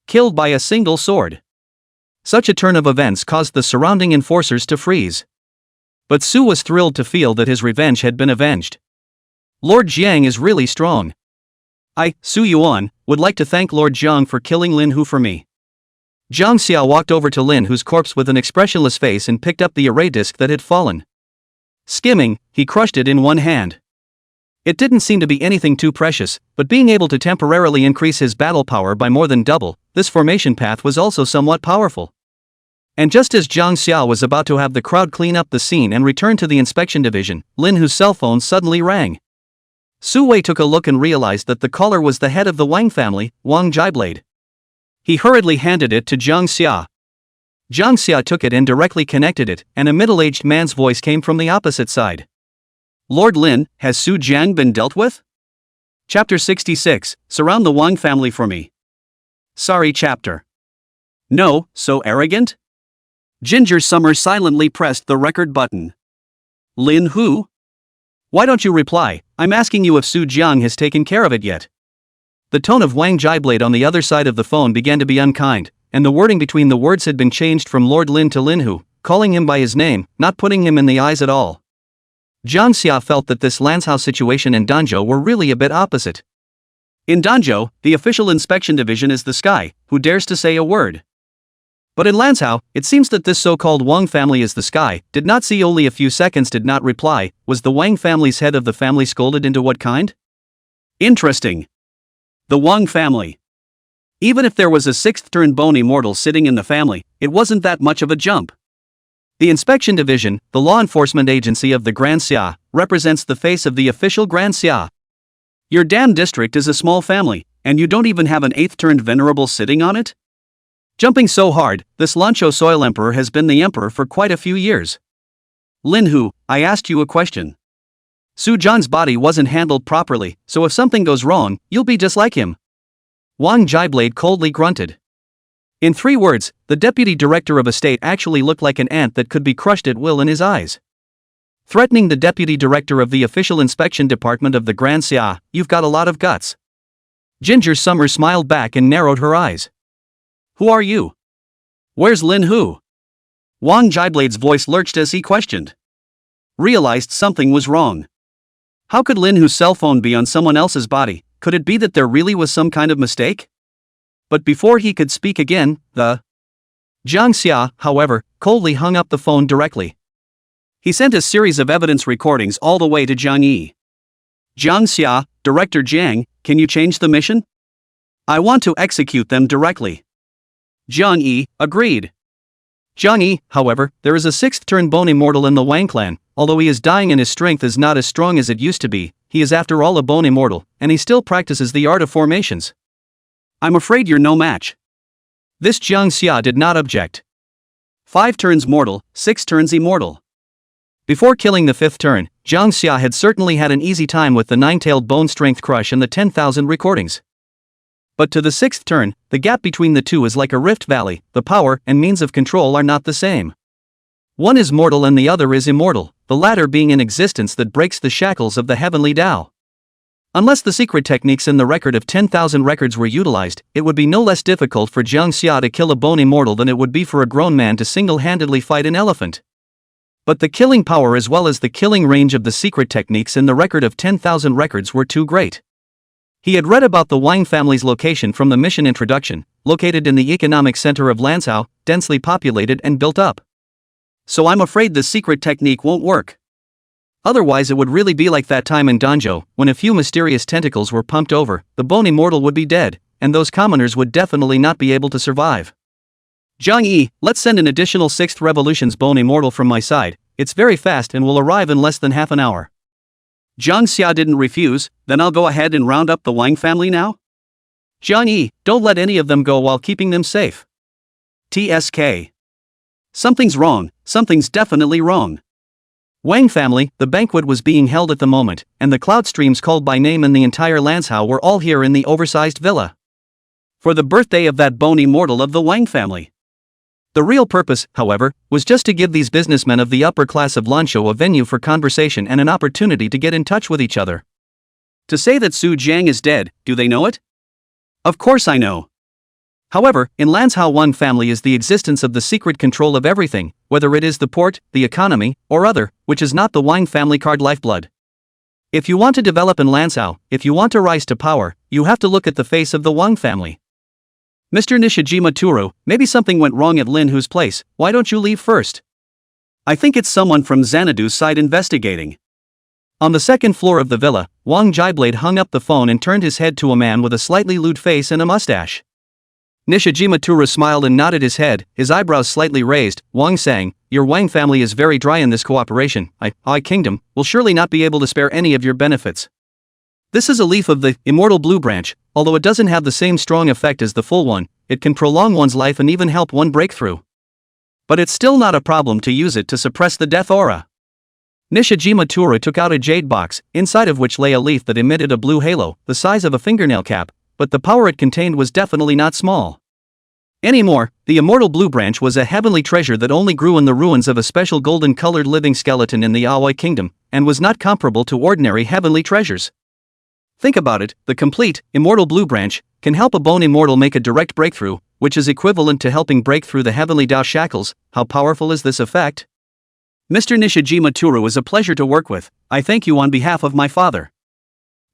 Killed by a single sword. Such a turn of events caused the surrounding enforcers to freeze. But Su was thrilled to feel that his revenge had been avenged. Lord Jiang is really strong. I, Su Yuan, would like to thank Lord Zhang for killing Lin Hu for me. Jang Xia walked over to Lin Hu's corpse with an expressionless face and picked up the array disc that had fallen. Skimming, he crushed it in one hand. It didn't seem to be anything too precious, but being able to temporarily increase his battle power by more than double, this formation path was also somewhat powerful. And just as Jang Xia was about to have the crowd clean up the scene and return to the inspection division, Lin Hu's cell phone suddenly rang. Su Wei took a look and realized that the caller was the head of the Wang family, Wang Jiblade. He hurriedly handed it to Jang Xia. Jang Xia took it and directly connected it, and a middle-aged man's voice came from the opposite side. Lord Lin, has Su Jiang been dealt with? Chapter 66, Surround the Wang family for me. Sorry, chapter. No, so arrogant? Ginger Summer silently pressed the record button. Lin Hu? Why don't you reply? I'm asking you if Su Jiang has taken care of it yet. The tone of Wang Jiblade on the other side of the phone began to be unkind, and the wording between the words had been changed from Lord Lin to Lin Hu, calling him by his name, not putting him in the eyes at all. Jang Xia felt that this Lanshouse situation and Danjo were really a bit opposite. In Danjo, the official inspection division is the sky, who dares to say a word. But in Lanshouse, it seems that this so-called Wang family is the sky, did not see only a few seconds, did not reply. Was the Wang family's head of the family scolded into what kind? Interesting. The Wang family. Even if there was a sixth-turn bone immortal sitting in the family, it wasn't that much of a jump. The inspection division, the law enforcement agency of the Grand Xia, represents the face of the official Grand Xia. Your damn district is a small family, and you don't even have an eighth-turned venerable sitting on it? Jumping so hard, this Lancho Soil Emperor has been the emperor for quite a few years. Lin Hu, I asked you a question. Su Jiang's body wasn't handled properly, so if something goes wrong, you'll be just like him. Wang Jiblade coldly grunted. In 3 words, the deputy director of a state actually looked like an ant that could be crushed at will in his eyes. Threatening the deputy director of the official inspection department of the Grand Xia, you've got a lot of guts. Ginger Summer smiled back and narrowed her eyes. Who are you? Where's Lin Hu? Wang Jiblade's voice lurched as he questioned. Realized something was wrong. How could Lin Hu's cell phone be on someone else's body? Could it be that there really was some kind of mistake? But before he could speak again, Jang Xia, however, coldly hung up the phone directly. He sent a series of evidence recordings all the way to Zhang Yi. Jang Xia, Director Jiang, can you change the mission? I want to execute them directly. Zhang Yi agreed. Zhang Yi, however, there is a sixth-turn bone immortal in the Wang clan, although he is dying and his strength is not as strong as it used to be, he is after all a bone immortal, and he still practices the art of formations. I'm afraid you're no match. This Jang Xia did not object. 5 turns mortal, 6 turns immortal. Before killing the 5th turn, Jang Xia had certainly had an easy time with the 9-tailed bone strength crush and the 10,000 recordings. But to the 6th turn, the gap between the two is like a rift valley. The power and means of control are not the same. One is mortal and the other is immortal, the latter being an existence that breaks the shackles of the heavenly Tao. Unless the secret techniques in the record of 10,000 records were utilized, it would be no less difficult for Jang Xia to kill a bone immortal than it would be for a grown man to single-handedly fight an elephant. But the killing power as well as the killing range of the secret techniques in the record of 10,000 records were too great. He had read about the Wang family's location from the mission introduction, located in the economic center of Lanzhou, densely populated and built up. So I'm afraid the secret technique won't work. Otherwise it would really be like that time in Danjo, when a few mysterious tentacles were pumped over, the bone immortal would be dead, and those commoners would definitely not be able to survive. Zhang Yi, let's send an additional 6th revolution's bone immortal from my side. It's very fast and will arrive in less than half an hour. Zhang Xia didn't refuse. Then I'll go ahead and round up the Wang family now? Zhang Yi, don't let any of them go while keeping them safe. TSK. Something's wrong, something's definitely wrong. Wang family, the banquet was being held at the moment, and the cloud streams called by name in the entire Lanzhou were all here in the oversized villa. For the birthday of that bone immortal of the Wang family. The real purpose, however, was just to give these businessmen of the upper class of Lanzhou a venue for conversation and an opportunity to get in touch with each other. To say that Su Jiang is dead, do they know it? Of course I know. However, in Lanzhou Wang family is the existence of the secret control of everything, whether it is the port, the economy, or other, which is not the Wang family card lifeblood. If you want to develop in Lanzhou, if you want to rise to power, you have to look at the face of the Wang family. Mr. Nishijima Turu, maybe something went wrong at Lin Hu's place, why don't you leave first? I think it's someone from Xanadu's side investigating. On the 2nd floor of the villa, Wang Jiablade hung up the phone and turned his head to a man with a slightly lewd face and a mustache. Nishijima Turu smiled and nodded his head, his eyebrows slightly raised. Wang sang, your Wang family is very dry in this cooperation. I Kingdom, will surely not be able to spare any of your benefits. This is a leaf of the immortal blue branch, although it doesn't have the same strong effect as the full one, it can prolong one's life and even help one break through. But it's still not a problem to use it to suppress the death aura. Nishijima Turu took out a jade box, inside of which lay a leaf that emitted a blue halo, the size of a fingernail cap, but the power it contained was definitely not small. Anymore, the immortal blue branch was a heavenly treasure that only grew in the ruins of a special golden-colored living skeleton in the Aoi Kingdom, and was not comparable to ordinary heavenly treasures. Think about it, the complete, immortal blue branch, can help a bone immortal make a direct breakthrough, which is equivalent to helping break through the heavenly Tao shackles. How powerful is this effect? Mr. Nishijima Turu is a pleasure to work with, I thank you on behalf of my father.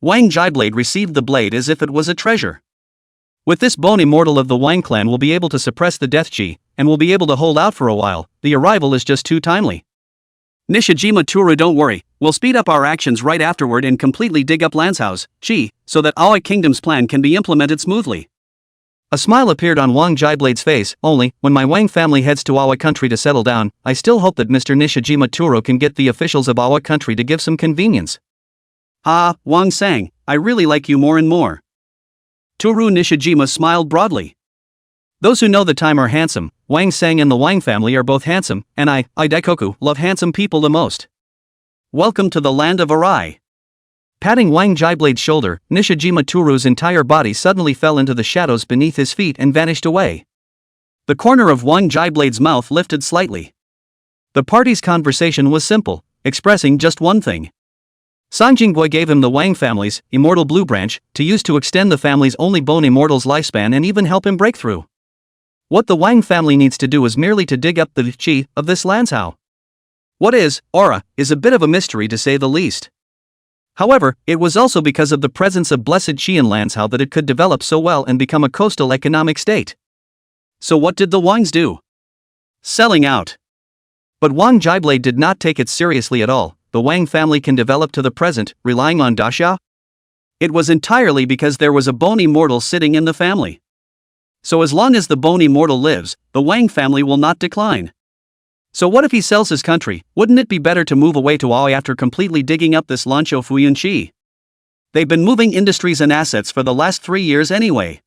Wang Jiablade received the blade as if it was a treasure. With this bone immortal of the Wang clan will be able to suppress the death chi, and will be able to hold out for a while, the arrival is just too timely. Nishijima Turu, don't worry, we'll speed up our actions right afterward and completely dig up Lanzhou's chi, so that Aoi Kingdom's plan can be implemented smoothly. A smile appeared on Wang Jiablade's face. Only, when my Wang family heads to Aoi country to settle down, I still hope that Mr. Nishijima Turu can get the officials of Aoi country to give some convenience. Ah, Wang sang, I really like you more and more. Turu Nishijima smiled broadly. Those who know the time are handsome. Wang Sang and the Wang family are both handsome, and I Daikoku, love handsome people the most. Welcome to the land of Arai. Patting Wang Jiablade's shoulder, Nishijima Turu's entire body suddenly fell into the shadows beneath his feet and vanished away. The corner of Wang Jiablade's mouth lifted slightly. The party's conversation was simple, expressing just one thing. Sangjingboy gave him the Wang family's immortal blue branch to use to extend the family's only bone immortal's lifespan and even help him break through. What the Wang family needs to do is merely to dig up the chi of this Lanzhou. What is aura is a bit of a mystery to say the least. However, it was also because of the presence of blessed chi in Lanzhou that it could develop so well and become a coastal economic state. So what did the Wangs do? Selling out. But Wang Jiablade did not take it seriously at all. The Wang family can develop to the present, relying on Daxia? It was entirely because there was a bone immortal sitting in the family. So as long as the bone immortal lives, the Wang family will not decline. So what if he sells his country? Wouldn't it be better to move away to Aoi after completely digging up this Lanzhou Fuyun Chi? They've been moving industries and assets for the last 3 years anyway.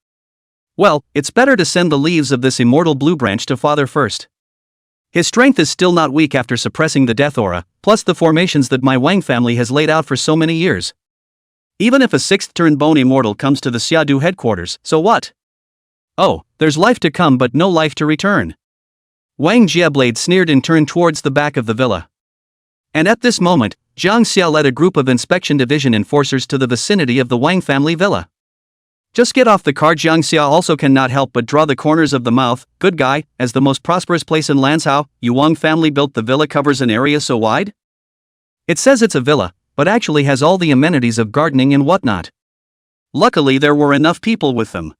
Well, it's better to send the leaves of this immortal blue branch to father first. His strength is still not weak after suppressing the death aura, plus the formations that my Wang family has laid out for so many years. Even if a 6th turn bone immortal comes to the Xiadu headquarters, so what? Oh, there's life to come but no life to return. Wang Jiablade sneered and turned towards the back of the villa. And at this moment, Jang Xia led a group of inspection division enforcers to the vicinity of the Wang family villa. Just get off the car. Jang Xia also cannot help but draw the corners of the mouth. Good guy, as the most prosperous place in Lanzhou, you Wang family built the villa covers an area so wide? It says it's a villa, but actually has all the amenities of gardening and whatnot. Luckily there were enough people with them.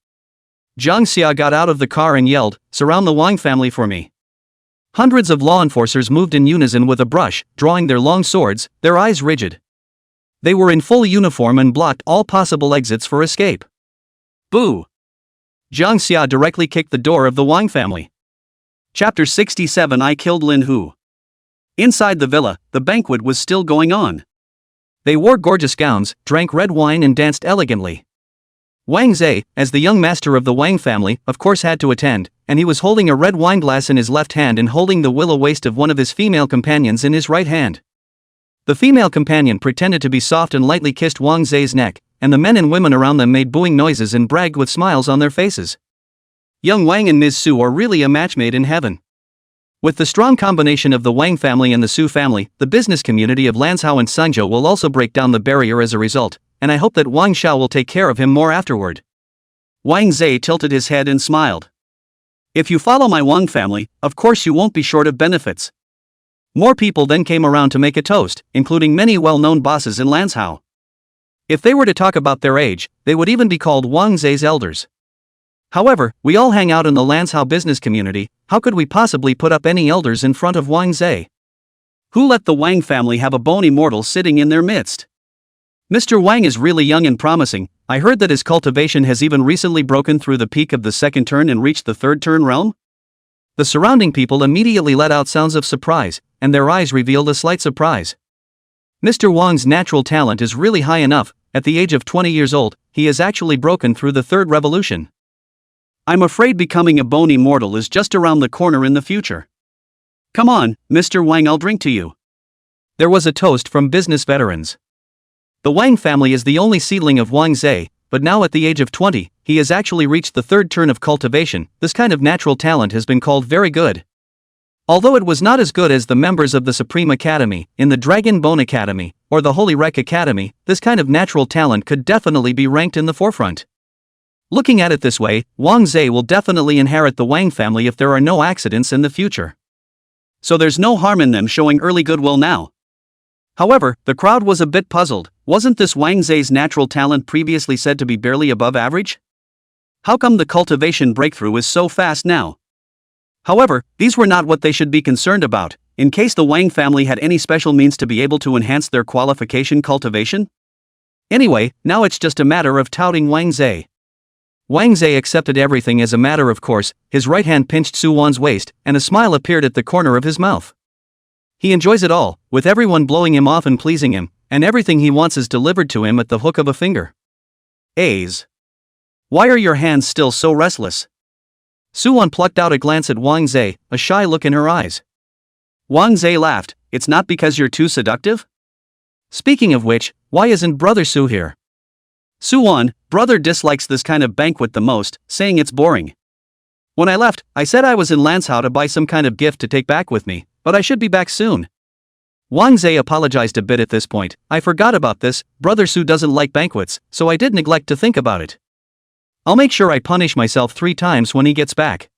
Jang Xia got out of the car and yelled, "Surround the Wang family for me." Hundreds of law enforcers moved in unison with a brush, drawing their long swords, their eyes rigid. They were in full uniform and blocked all possible exits for escape. Boo! Jang Xia directly kicked the door of the Wang family. Chapter 67 I Killed Lin Hu. Inside the villa, the banquet was still going on. They wore gorgeous gowns, drank red wine and danced elegantly. Wang Zhe, as the young master of the Wang family, of course had to attend, and he was holding a red wine glass in his left hand and holding the willow waist of one of his female companions in his right hand. The female companion pretended to be soft and lightly kissed Wang Zhe's neck, and the men and women around them made booing noises and bragged with smiles on their faces. Young Wang and Ms. Su are really a match made in heaven. With the strong combination of the Wang family and the Su family, the business community of Lanzhou and Danjo will also break down the barrier as a result, and I hope that Wang Xiao will take care of him more afterward. Wang Zhe tilted his head and smiled. If you follow my Wang family, of course you won't be short of benefits. More people then came around to make a toast, including many well-known bosses in Lanzhou. If they were to talk about their age, they would even be called Wang Zhe's elders. However, we all hang out in the Lanzhou business community, how could we possibly put up any elders in front of Wang Zhe? Who let the Wang family have a bone immortal sitting in their midst? Mr. Wang is really young and promising. I heard that his cultivation has even recently broken through the peak of the 2nd turn and reached the 3rd turn realm? The surrounding people immediately let out sounds of surprise, and their eyes revealed a slight surprise. Mr. Wang's natural talent is really high enough. At the age of 20 years old, he has actually broken through the 3rd revolution. I'm afraid becoming a bone immortal is just around the corner in the future. Come on, Mr. Wang, I'll drink to you. There was a toast from business veterans. The Wang family is the only seedling of Wang Zhe, but now at the age of 20, he has actually reached the 3rd turn of cultivation. This kind of natural talent has been called very good. Although it was not as good as the members of the Supreme Academy, in the Dragon Bone Academy, or the Holy Rec Academy, this kind of natural talent could definitely be ranked in the forefront. Looking at it this way, Wang Zhe will definitely inherit the Wang family if there are no accidents in the future. So there's no harm in them showing early goodwill now. However, the crowd was a bit puzzled. Wasn't this Wang Zhe's natural talent previously said to be barely above average? How come the cultivation breakthrough is so fast now? However, these were not what they should be concerned about, in case the Wang family had any special means to be able to enhance their qualification cultivation. Anyway, now it's just a matter of touting Wang Zhe. Wang Zhe accepted everything as a matter of course, his right hand pinched Su Wan's waist, and a smile appeared at the corner of his mouth. He enjoys it all, with everyone blowing him off and pleasing him, and everything he wants is delivered to him at the hook of a finger. A's. Why are your hands still so restless? Su Wan plucked out a glance at Wang Zhe, a shy look in her eyes. Wang Zhe laughed, it's not because you're too seductive? Speaking of which, why isn't Brother Su here? Su Wan, brother dislikes this kind of banquet the most, saying it's boring. When I left, I said I was in Lanzhou to buy some kind of gift to take back with me, but I should be back soon. Wang Zhe apologized a bit at this point. I forgot about this, Brother Su doesn't like banquets, so I did neglect to think about it. I'll make sure I punish myself 3 times when he gets back.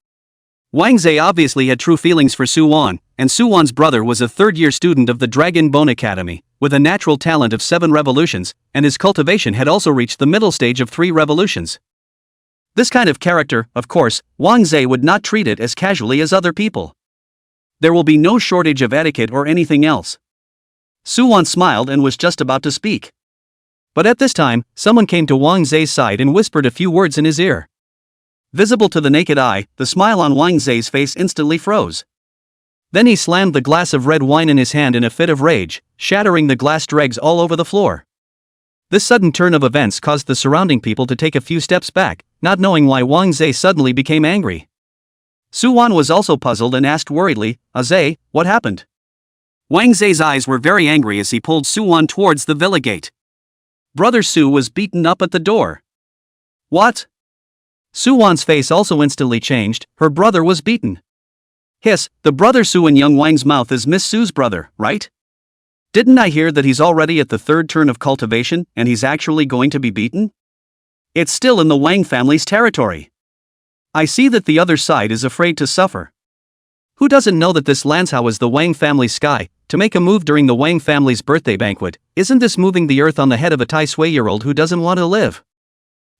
Wang Zhe obviously had true feelings for Su Wan, and Su Wan's brother was a 3rd-year student of the Dragon Bone Academy, with a natural talent of 7 revolutions, and his cultivation had also reached the middle stage of 3 revolutions. This kind of character, of course, Wang Zhe would not treat it as casually as other people. There will be no shortage of etiquette or anything else. Su Wan smiled and was just about to speak. But at this time, someone came to Wang Zhe's side and whispered a few words in his ear. Visible to the naked eye, the smile on Wang Zhe's face instantly froze. Then he slammed the glass of red wine in his hand in a fit of rage, shattering the glass dregs all over the floor. This sudden turn of events caused the surrounding people to take a few steps back, not knowing why Wang Zhe suddenly became angry. Su Wan was also puzzled and asked worriedly, Zhe, what happened? Wang Zhe's eyes were very angry as he pulled Su Wan towards the villa gate. Brother Su was beaten up at the door. What? Su Wan's face also instantly changed, her brother was beaten. Hiss, the brother Su in young Wang's mouth is Miss Su's brother, right? Didn't I hear that he's already at the third turn of cultivation and he's actually going to be beaten? It's still in the Wang family's territory. I see that the other side is afraid to suffer. Who doesn't know that this Lansao is the Wang family's sky? To make a move during the Wang family's birthday banquet, isn't this moving the earth on the head of a Tai Sui-year-old who doesn't want to live?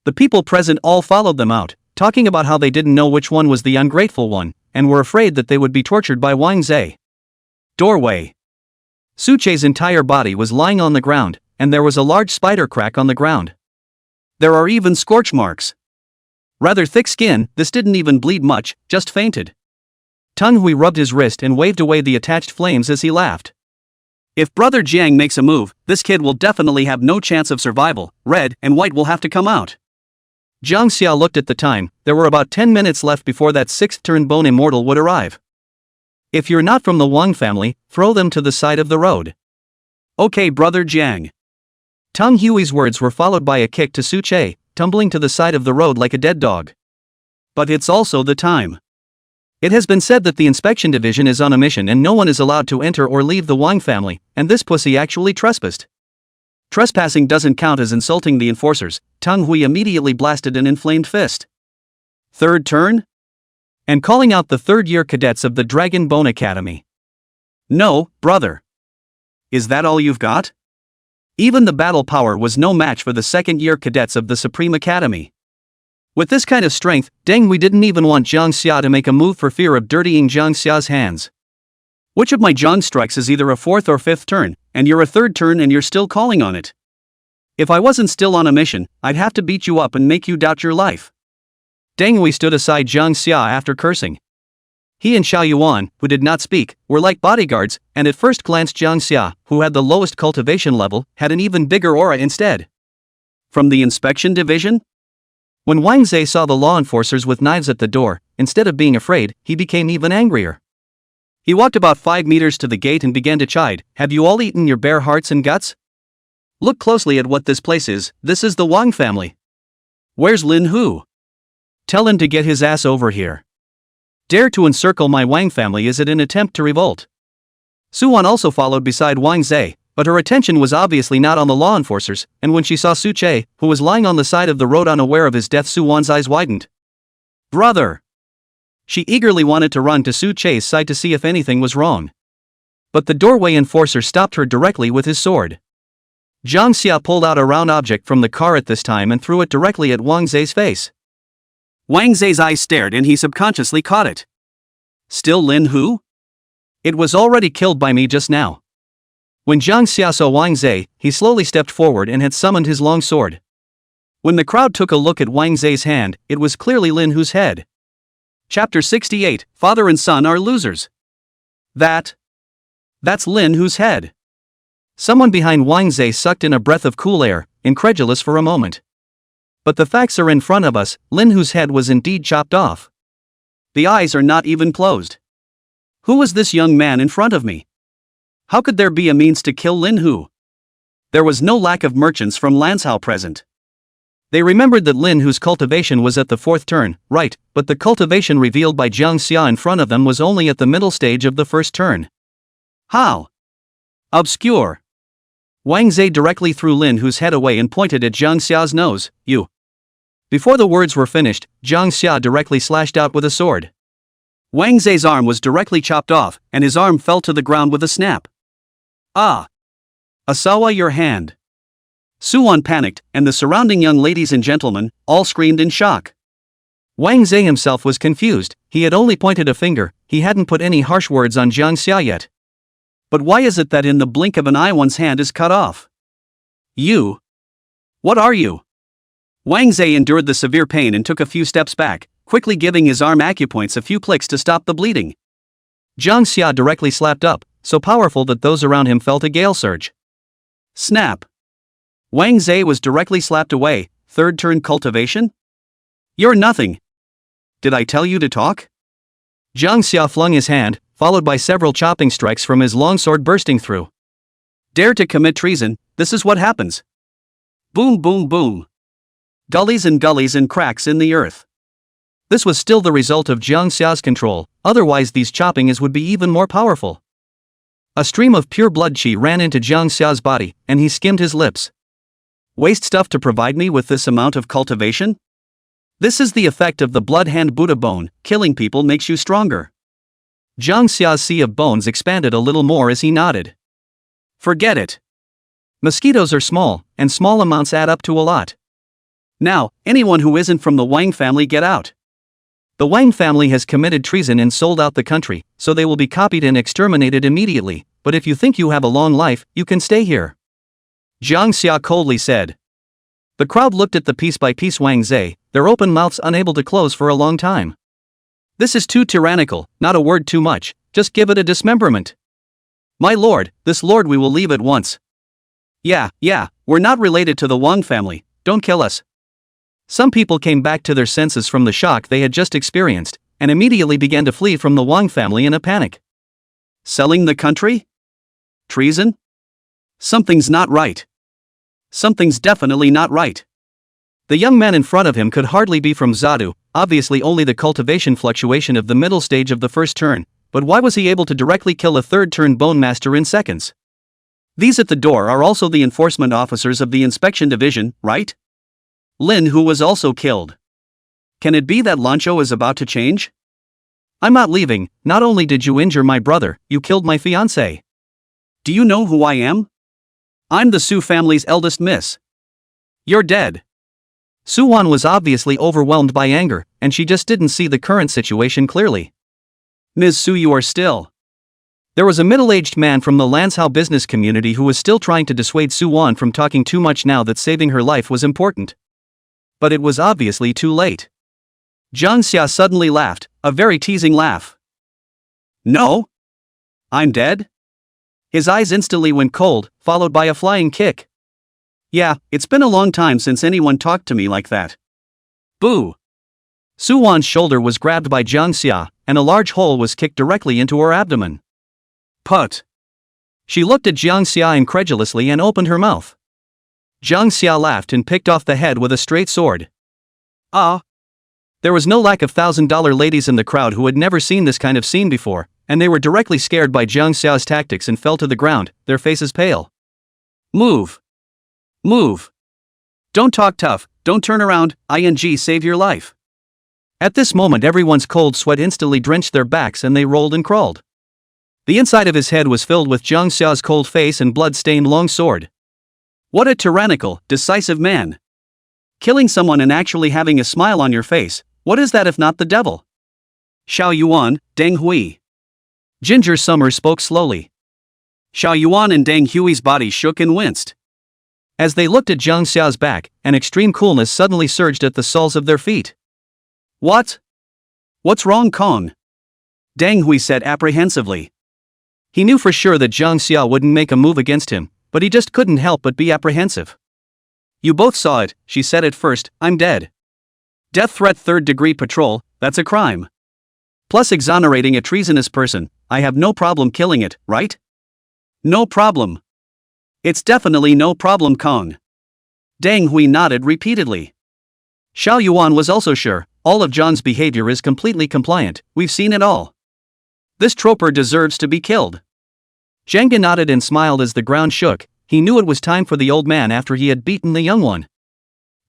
The people present all followed them out, talking about how they didn't know which one was the ungrateful one, and were afraid that they would be tortured by Wang Zhe. Doorway. Su Che's entire body was lying on the ground, and there was a large spider crack on the ground. There are even scorch marks. Rather thick skin, this didn't even bleed much, just fainted. Teng Hui rubbed his wrist and waved away the attached flames as he laughed. If Brother Jiang makes a move, this kid will definitely have no chance of survival, red and white will have to come out. Jang Xia looked at the time, there were about 10 minutes left before that sixth turn bone immortal would arrive. If you're not from the Wang family, throw them to the side of the road. Okay, Brother Jiang. Teng Hui's words were followed by a kick to Su Che, tumbling to the side of the road like a dead dog. But it's also the time. It has been said that the inspection division is on a mission and no one is allowed to enter or leave the Wang family, and this pussy actually trespassed. Trespassing doesn't count as insulting the enforcers. Teng Hui immediately blasted an inflamed fist. Third turn? And calling out the third-year cadets of the Dragon Bone Academy. No, brother. Is that all you've got? Even the battle power was no match for the second-year cadets of the Supreme Academy. With this kind of strength, Deng Hui didn't even want Jang Xia to make a move for fear of dirtying Jang Xia's hands. Which of my Jang strikes is either a fourth or fifth turn, and you're a third turn and you're still calling on it? If I wasn't still on a mission, I'd have to beat you up and make you doubt your life. Deng Hui stood aside Jang Xia after cursing. He and Xiao Yuan, who did not speak, were like bodyguards, and at first glance Jang Xia, who had the lowest cultivation level, had an even bigger aura instead. From the inspection division? When Wang Zhe saw the law enforcers with knives at the door, instead of being afraid, he became even angrier. He walked about 5 meters to the gate and began to chide, "Have you all eaten your bare hearts and guts? Look closely at what this place is, this is the Wang family. Where's Lin Hu? Tell him to get his ass over here. Dare to encircle my Wang family, is it an attempt to revolt?" Su Wan also followed beside Wang Zhe, but her attention was obviously not on the law enforcers, and when she saw Su Che, who was lying on the side of the road unaware of his death, Su Wan's eyes widened. Brother! She eagerly wanted to run to Su Che's side to see if anything was wrong. But the doorway enforcer stopped her directly with his sword. Jang Xia pulled out a round object from the car at this time and threw it directly at Wang Zhe's face. Wang Zhe's eyes stared and he subconsciously caught it. Still Lin Hu? It was already killed by me just now. When Jang Xia saw Wang Zhe, he slowly stepped forward and had summoned his long sword. When the crowd took a look at Wang Zhe's hand, it was clearly Lin Hu's head. Chapter 68, Father and Son Are Losers. That's Lin Hu's head. Someone behind Wang Zhe sucked in a breath of cool air, incredulous for a moment. But the facts are in front of us, Lin Hu's head was indeed chopped off. The eyes are not even closed. Who was this young man in front of me? How could there be a means to kill Lin Hu? There was no lack of merchants from Lansao present. They remembered that Lin Hu's cultivation was at the fourth turn, right, but the cultivation revealed by Jang Xia in front of them was only at the middle stage of the first turn. How? Obscure. Wang Zhe directly threw Lin Hu's head away and pointed at Jang Xia's nose. You. Before the words were finished, Jang Xia directly slashed out with a sword. Wang Zhe's arm was directly chopped off, and his arm fell to the ground with a snap. Ah! Asawa, your hand. Su Wan panicked, and the surrounding young ladies and gentlemen all screamed in shock. Wang Zhe himself was confused. He had only pointed a finger, he hadn't put any harsh words on Jang Xia yet. But why is it that in the blink of an eye one's hand is cut off? You? What are you? Wang Zhe endured the severe pain and took a few steps back, quickly giving his arm acupoints a few clicks to stop the bleeding. Jang Xia directly slapped up, so powerful that those around him felt a gale surge. Snap! Wang Zhe was directly slapped away. Third turn cultivation? You're nothing. Did I tell you to talk? Jang Xia flung his hand, followed by several chopping strikes from his longsword bursting through. Dare to commit treason, this is what happens. Boom boom boom. Gullies and cracks in the earth. This was still the result of Jang Xia's control, otherwise these choppings would be even more powerful. A stream of pure blood qi ran into Jang Xia's body, and he skimmed his lips. Waste stuff to provide me with this amount of cultivation? This is the effect of the blood hand Buddha bone, killing people makes you stronger. Jang Xia's sea of bones expanded a little more as he nodded. Forget it. Mosquitoes are small, and small amounts add up to a lot. Now, anyone who isn't from the Wang family get out. The Wang family has committed treason and sold out the country, so they will be copied and exterminated immediately, but if you think you have a long life, you can stay here. Jang Xia coldly said. The crowd looked at the piece-by-piece Wang Zhe, their open mouths unable to close for a long time. This is too tyrannical, not a word too much, just give it a dismemberment. My lord, this lord we will leave at once. Yeah, we're not related to the Wang family, don't kill us. Some people came back to their senses from the shock they had just experienced, and immediately began to flee from the Wang family in a panic. Selling the country? Treason? Something's not right. Something's definitely not right. The young man in front of him could hardly be from Zadu, obviously only the cultivation fluctuation of the middle stage of the first turn, but why was he able to directly kill a third turn bone master in seconds? These at the door are also the enforcement officers of the inspection division, right? Lin, who was also killed. Can it be that Lancho is about to change? I'm not leaving. Not only did you injure my brother, you killed my fiancé. Do you know who I am? I'm the Su family's eldest miss. You're dead. Su Wan was obviously overwhelmed by anger, and she just didn't see the current situation clearly. Ms. Su, you are still. There was a middle-aged man from the Lansao business community who was still trying to dissuade Su Wan from talking too much now that saving her life was important. But it was obviously too late. Jang Xia suddenly laughed, a very teasing laugh. No? I'm dead? His eyes instantly went cold, followed by a flying kick. Yeah, it's been a long time since anyone talked to me like that. Boo! Su Wan's shoulder was grabbed by Jang Xia, and a large hole was kicked directly into her abdomen. Put! She looked at Jang Xia incredulously and opened her mouth. Jang Xia laughed and picked off the head with a straight sword. Ah! There was no lack of $1,000 ladies in the crowd who had never seen this kind of scene before, and they were directly scared by Jang Xia's tactics and fell to the ground, their faces pale. Move! Move! Don't talk tough, don't turn around, save your life. At this moment everyone's cold sweat instantly drenched their backs and they rolled and crawled. The inside of his head was filled with Jang Xia's cold face and blood-stained long sword. What a tyrannical, decisive man! Killing someone and actually having a smile on your face, what is that if not the devil? Xiao Yuan, Deng Hui. Ginger Summer spoke slowly. Xiao Yuan and Deng Hui's body shook and winced. As they looked at Jang Xia's back, an extreme coolness suddenly surged at the soles of their feet. What? What's wrong, Kong? Deng Hui said apprehensively. He knew for sure that Jang Xia wouldn't make a move against him, but he just couldn't help but be apprehensive. You both saw it, she said at first, I'm dead. Death threat third-degree patrol, that's a crime. Plus exonerating a treasonous person, I have no problem killing it, right? No problem. It's definitely no problem, Kong. Deng Hui nodded repeatedly. Xiao Yuan was also sure, all of John's behavior is completely compliant, we've seen it all. This troper deserves to be killed. Zhanga nodded and smiled as the ground shook, he knew it was time for the old man after he had beaten the young one.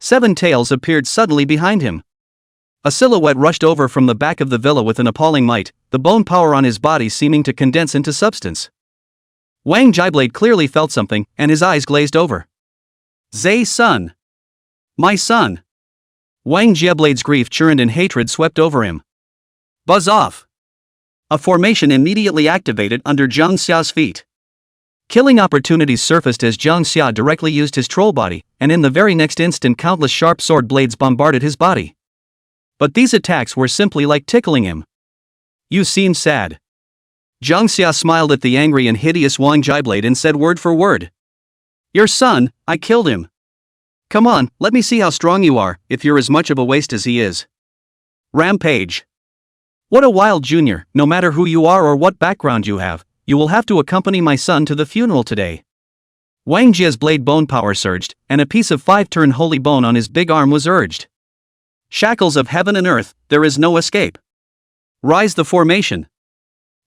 Seven Tails appeared suddenly behind him. A silhouette rushed over from the back of the villa with an appalling might, the bone power on his body seeming to condense into substance. Wang Jiblade clearly felt something, and his eyes glazed over. Zay's son! My son! Wang Jiablade's grief churned and hatred swept over him. Buzz off! A formation immediately activated under Jang Xia's feet. Killing opportunities surfaced as Jang Xia directly used his troll body, and in the very next instant countless sharp sword blades bombarded his body. But these attacks were simply like tickling him. You seem sad. Jang Xia smiled at the angry and hideous Wang Jiblade and said word for word. Your son, I killed him. Come on, let me see how strong you are, if you're as much of a waste as he is. Rampage. What a wild junior, no matter who you are or what background you have, you will have to accompany my son to the funeral today. Wang Jia's blade bone power surged, and a piece of 5-turn holy bone on his big arm was urged. Shackles of heaven and earth, there is no escape. Rise the formation.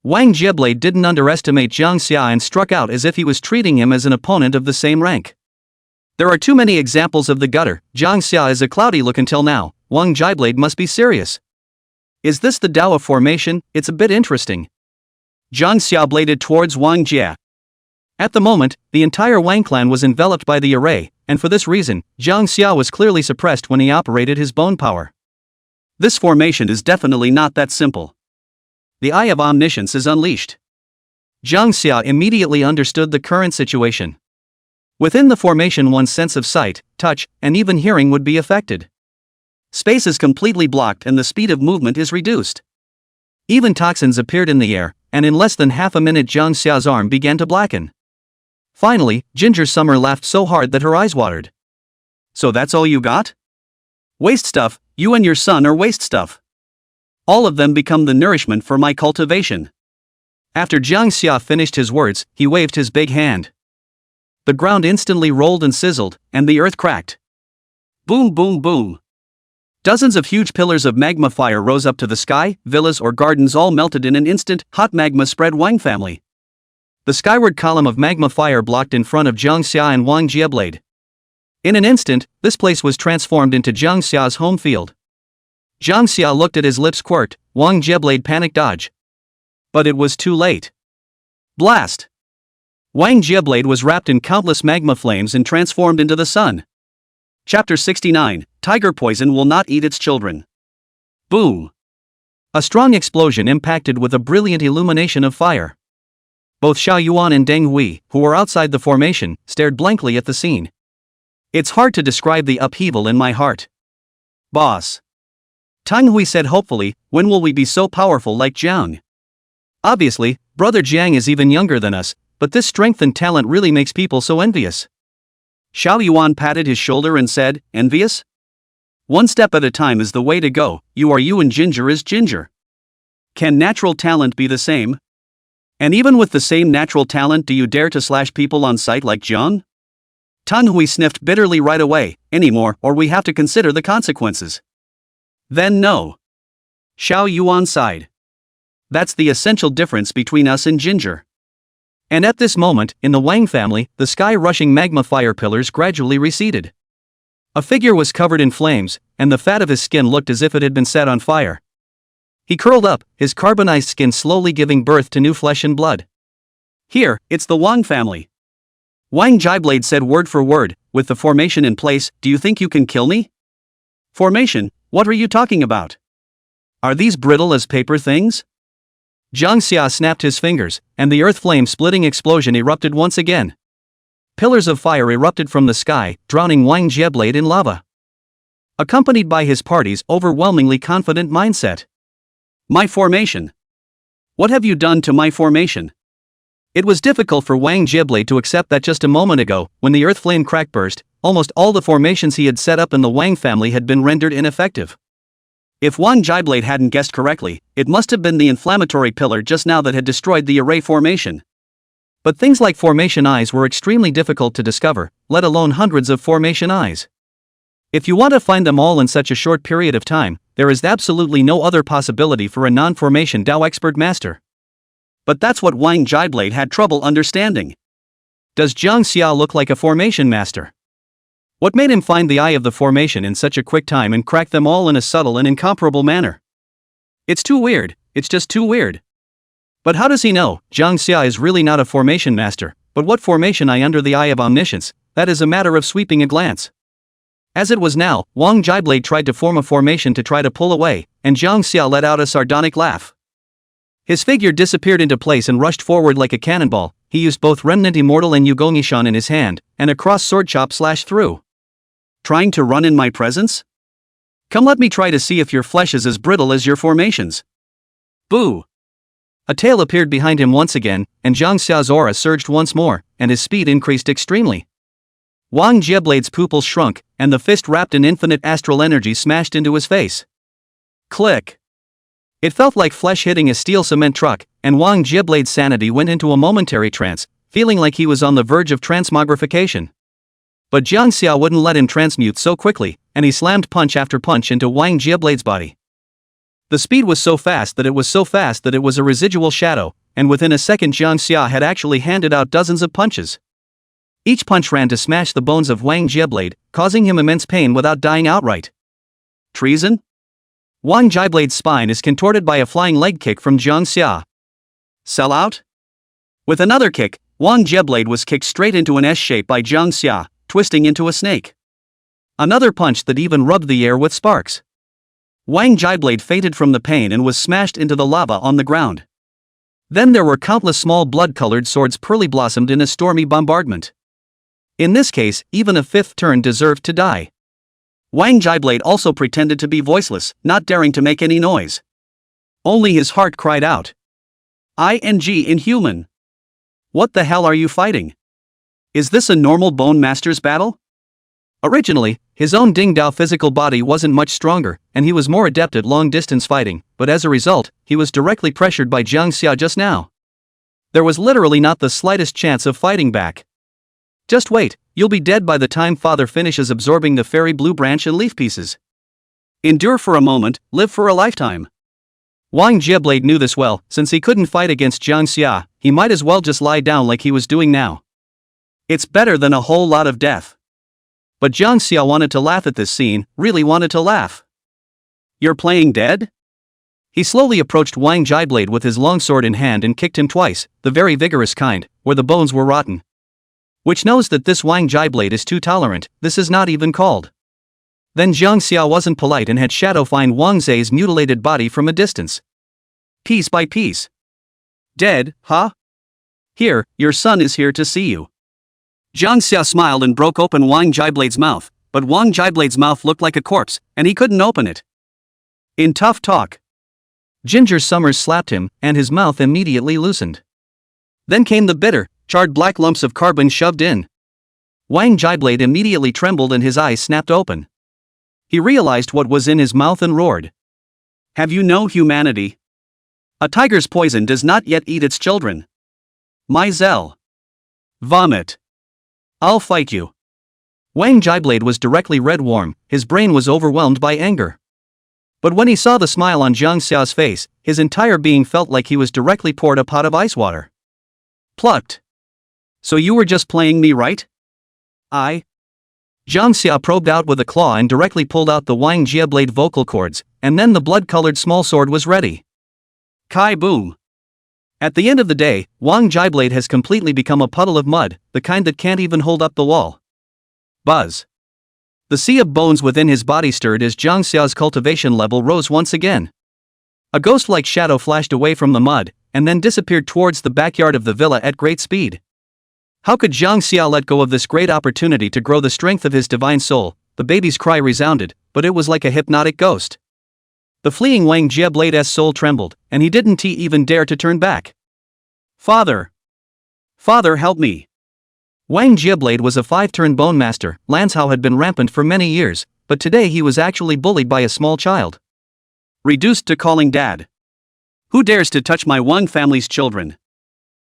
Wang Jia blade didn't underestimate Jang Xia and struck out as if he was treating him as an opponent of the same rank. There are too many examples of the gutter. Jang Xia is a cloudy look until now. Wang Jia blade must be serious. Is this the Tao of formation? It's a bit interesting. Jang Xia bladed towards Wang Jia. At the moment, the entire Wang clan was enveloped by the array, and for this reason, Jang Xia was clearly suppressed when he operated his bone power. This formation is definitely not that simple. The Eye of Omniscience is unleashed. Jang Xia immediately understood the current situation. Within the formation, one's sense of sight, touch, and even hearing would be affected. Space is completely blocked and the speed of movement is reduced. Even toxins appeared in the air, and in less than half a minute Jang Xia's arm began to blacken. Finally, Ginger Summer laughed so hard that her eyes watered. So that's all you got? Waste stuff, you and your son are waste stuff. All of them become the nourishment for my cultivation. After Jang Xia finished his words, he waved his big hand. The ground instantly rolled and sizzled, and the earth cracked. Boom, boom, boom. Dozens of huge pillars of magma fire rose up to the sky, villas or gardens all melted in an instant, hot magma spread Wang family. The skyward column of magma fire blocked in front of Jang Xia and Wang Jia blade. In an instant, this place was transformed into Jang Xia's home field. Jang Xia looked at his lips quirked, Wang Jia blade panic dodge. But it was too late. Blast! Wang Jia blade was wrapped in countless magma flames and transformed into the sun. Chapter 69, Tiger Poison Will Not Eat Its Children. Boom! A strong explosion impacted with a brilliant illumination of fire. Both Xiao Yuan and Deng Hui, who were outside the formation, stared blankly at the scene. It's hard to describe the upheaval in my heart. Boss. Tang Hui said hopefully, when will we be so powerful like Jiang? Obviously, brother Jiang is even younger than us, but this strength and talent really makes people so envious. Xiao Yuan patted his shoulder and said, envious? One step at a time is the way to go, you are you and Ginger is Ginger. Can natural talent be the same? And even with the same natural talent, do you dare to slash people on sight like Jiang? Tang Hui sniffed bitterly right away, anymore or we have to consider the consequences. Then no. Xiao Yuan sighed. That's the essential difference between us and Ginger. And at this moment, in the Wang family, the sky-rushing magma fire pillars gradually receded. A figure was covered in flames, and the fat of his skin looked as if it had been set on fire. He curled up, his carbonized skin slowly giving birth to new flesh and blood. Here, it's the Wang family. Wang Jiablade said word for word, with the formation in place, do you think you can kill me? Formation, what are you talking about? Are these brittle as paper things? Jang Xia snapped his fingers, and the earth flame splitting explosion erupted once again. Pillars of fire erupted from the sky, drowning Wang Jiablade in lava. Accompanied by his party's overwhelmingly confident mindset. My formation. What have you done to my formation? It was difficult for Wang Jiablade to accept that just a moment ago, when the earth flame crack burst, almost all the formations he had set up in the Wang family had been rendered ineffective. If Wang Jiablade hadn't guessed correctly, it must have been the inflammatory pillar just now that had destroyed the array formation. But things like formation eyes were extremely difficult to discover, let alone hundreds of formation eyes. If you want to find them all in such a short period of time, there is absolutely no other possibility for a non-formation Dao expert master. But that's what Wang Jiablade had trouble understanding. Does Jang Xia look like a formation master? What made him find the eye of the formation in such a quick time and crack them all in a subtle and incomparable manner? It's too weird, it's just too weird. But how does he know Jang Xia is really not a formation master, but what formation eye under the eye of omniscience? That is a matter of sweeping a glance. As it was now, Wang Jiablade tried to form a formation to try to pull away, and Jang Xia let out a sardonic laugh. His figure disappeared into place and rushed forward like a cannonball. He used both Remnant Immortal and Yugonishan in his hand, and a cross sword chop slashed through. Trying to run in my presence? Come, let me try to see if your flesh is as brittle as your formations. Boo! A tail appeared behind him once again, and Jang Xia's aura surged once more, and his speed increased extremely. Wang Jiablade's pupils shrunk, and the fist wrapped in infinite astral energy smashed into his face. Click. It felt like flesh hitting a steel cement truck, and Wang Jiablade's sanity went into a momentary trance, feeling like he was on the verge of transmogrification. But Jang Xia wouldn't let him transmute so quickly, and he slammed punch after punch into Wang Jiablade's body. The speed was so fast that it was a residual shadow, and within a second Jang Xia had actually handed out dozens of punches. Each punch ran to smash the bones of Wang Jiablade, causing him immense pain without dying outright. Treason? Wang Jiablade's spine is contorted by a flying leg kick from Jang Xia. Sell out? With another kick, Wang Jiablade was kicked straight into an S shape by Jang Xia, twisting into a snake. Another punch that even rubbed the air with sparks. Wang Jiablade fainted from the pain and was smashed into the lava on the ground. Then there were countless small blood-colored swords pearly blossomed in a stormy bombardment. In this case, even a fifth turn deserved to die. Wang Jiablade also pretended to be voiceless, not daring to make any noise. Only his heart cried out. Inhuman. What the hell are you fighting? Is this a normal Bone Masters battle? Originally, his own Ding Dao physical body wasn't much stronger, and he was more adept at long-distance fighting, but as a result, he was directly pressured by Jang Xia just now. There was literally not the slightest chance of fighting back. Just wait, you'll be dead by the time Father finishes absorbing the fairy blue branch and leaf pieces. Endure for a moment, live for a lifetime. Wang Jiablade knew this well, since he couldn't fight against Jang Xia, he might as well just lie down like he was doing now. It's better than a whole lot of death. But Jang Xia wanted to laugh at this scene, really wanted to laugh. You're playing dead? He slowly approached Wang Jiablade with his long sword in hand and kicked him twice, the very vigorous kind, where the bones were rotten. Which knows that this Wang Jiablade is too tolerant, this is not even called. Then Jang Xia wasn't polite and had shadow-fined Wang Zai's mutilated body from a distance. Piece by piece. Dead, huh? Here, your son is here to see you. Jang Xia smiled and broke open Wang Jiablade's mouth, but Wang Jiablade's mouth looked like a corpse, and he couldn't open it. In tough talk. Ginger Summers slapped him, and his mouth immediately loosened. Then came the bitter, charred black lumps of carbon shoved in. Wang Jiablade immediately trembled and his eyes snapped open. He realized what was in his mouth and roared. Have you no humanity? A tiger's poison does not yet eat its children. Mizell. Vomit. I'll fight you. Wang Jiablade was directly red warm, his brain was overwhelmed by anger. But when he saw the smile on Jang Xia's face, his entire being felt like he was directly poured a pot of ice water. Plucked. So you were just playing me, right? Jang Xia probed out with a claw and directly pulled out the Wang Jiablade vocal cords, and then the blood-colored small sword was ready. Kai boom. At the end of the day, Wang Jiablade has completely become a puddle of mud, the kind that can't even hold up the wall. Buzz. The sea of bones within his body stirred as Jang Xia's cultivation level rose once again. A ghost-like shadow flashed away from the mud, and then disappeared towards the backyard of the villa at great speed. How could Jang Xia let go of this great opportunity to grow the strength of his divine soul? The baby's cry resounded, but it was like a hypnotic ghost. The fleeing Wang Jiablade's soul trembled, and he didn't even dare to turn back. Father! Father, help me! Wang Jiablade was a 5-turn bone master. Lanzhao had been rampant for many years, but today he was actually bullied by a small child. Reduced to calling dad. Who dares to touch my Wang family's children?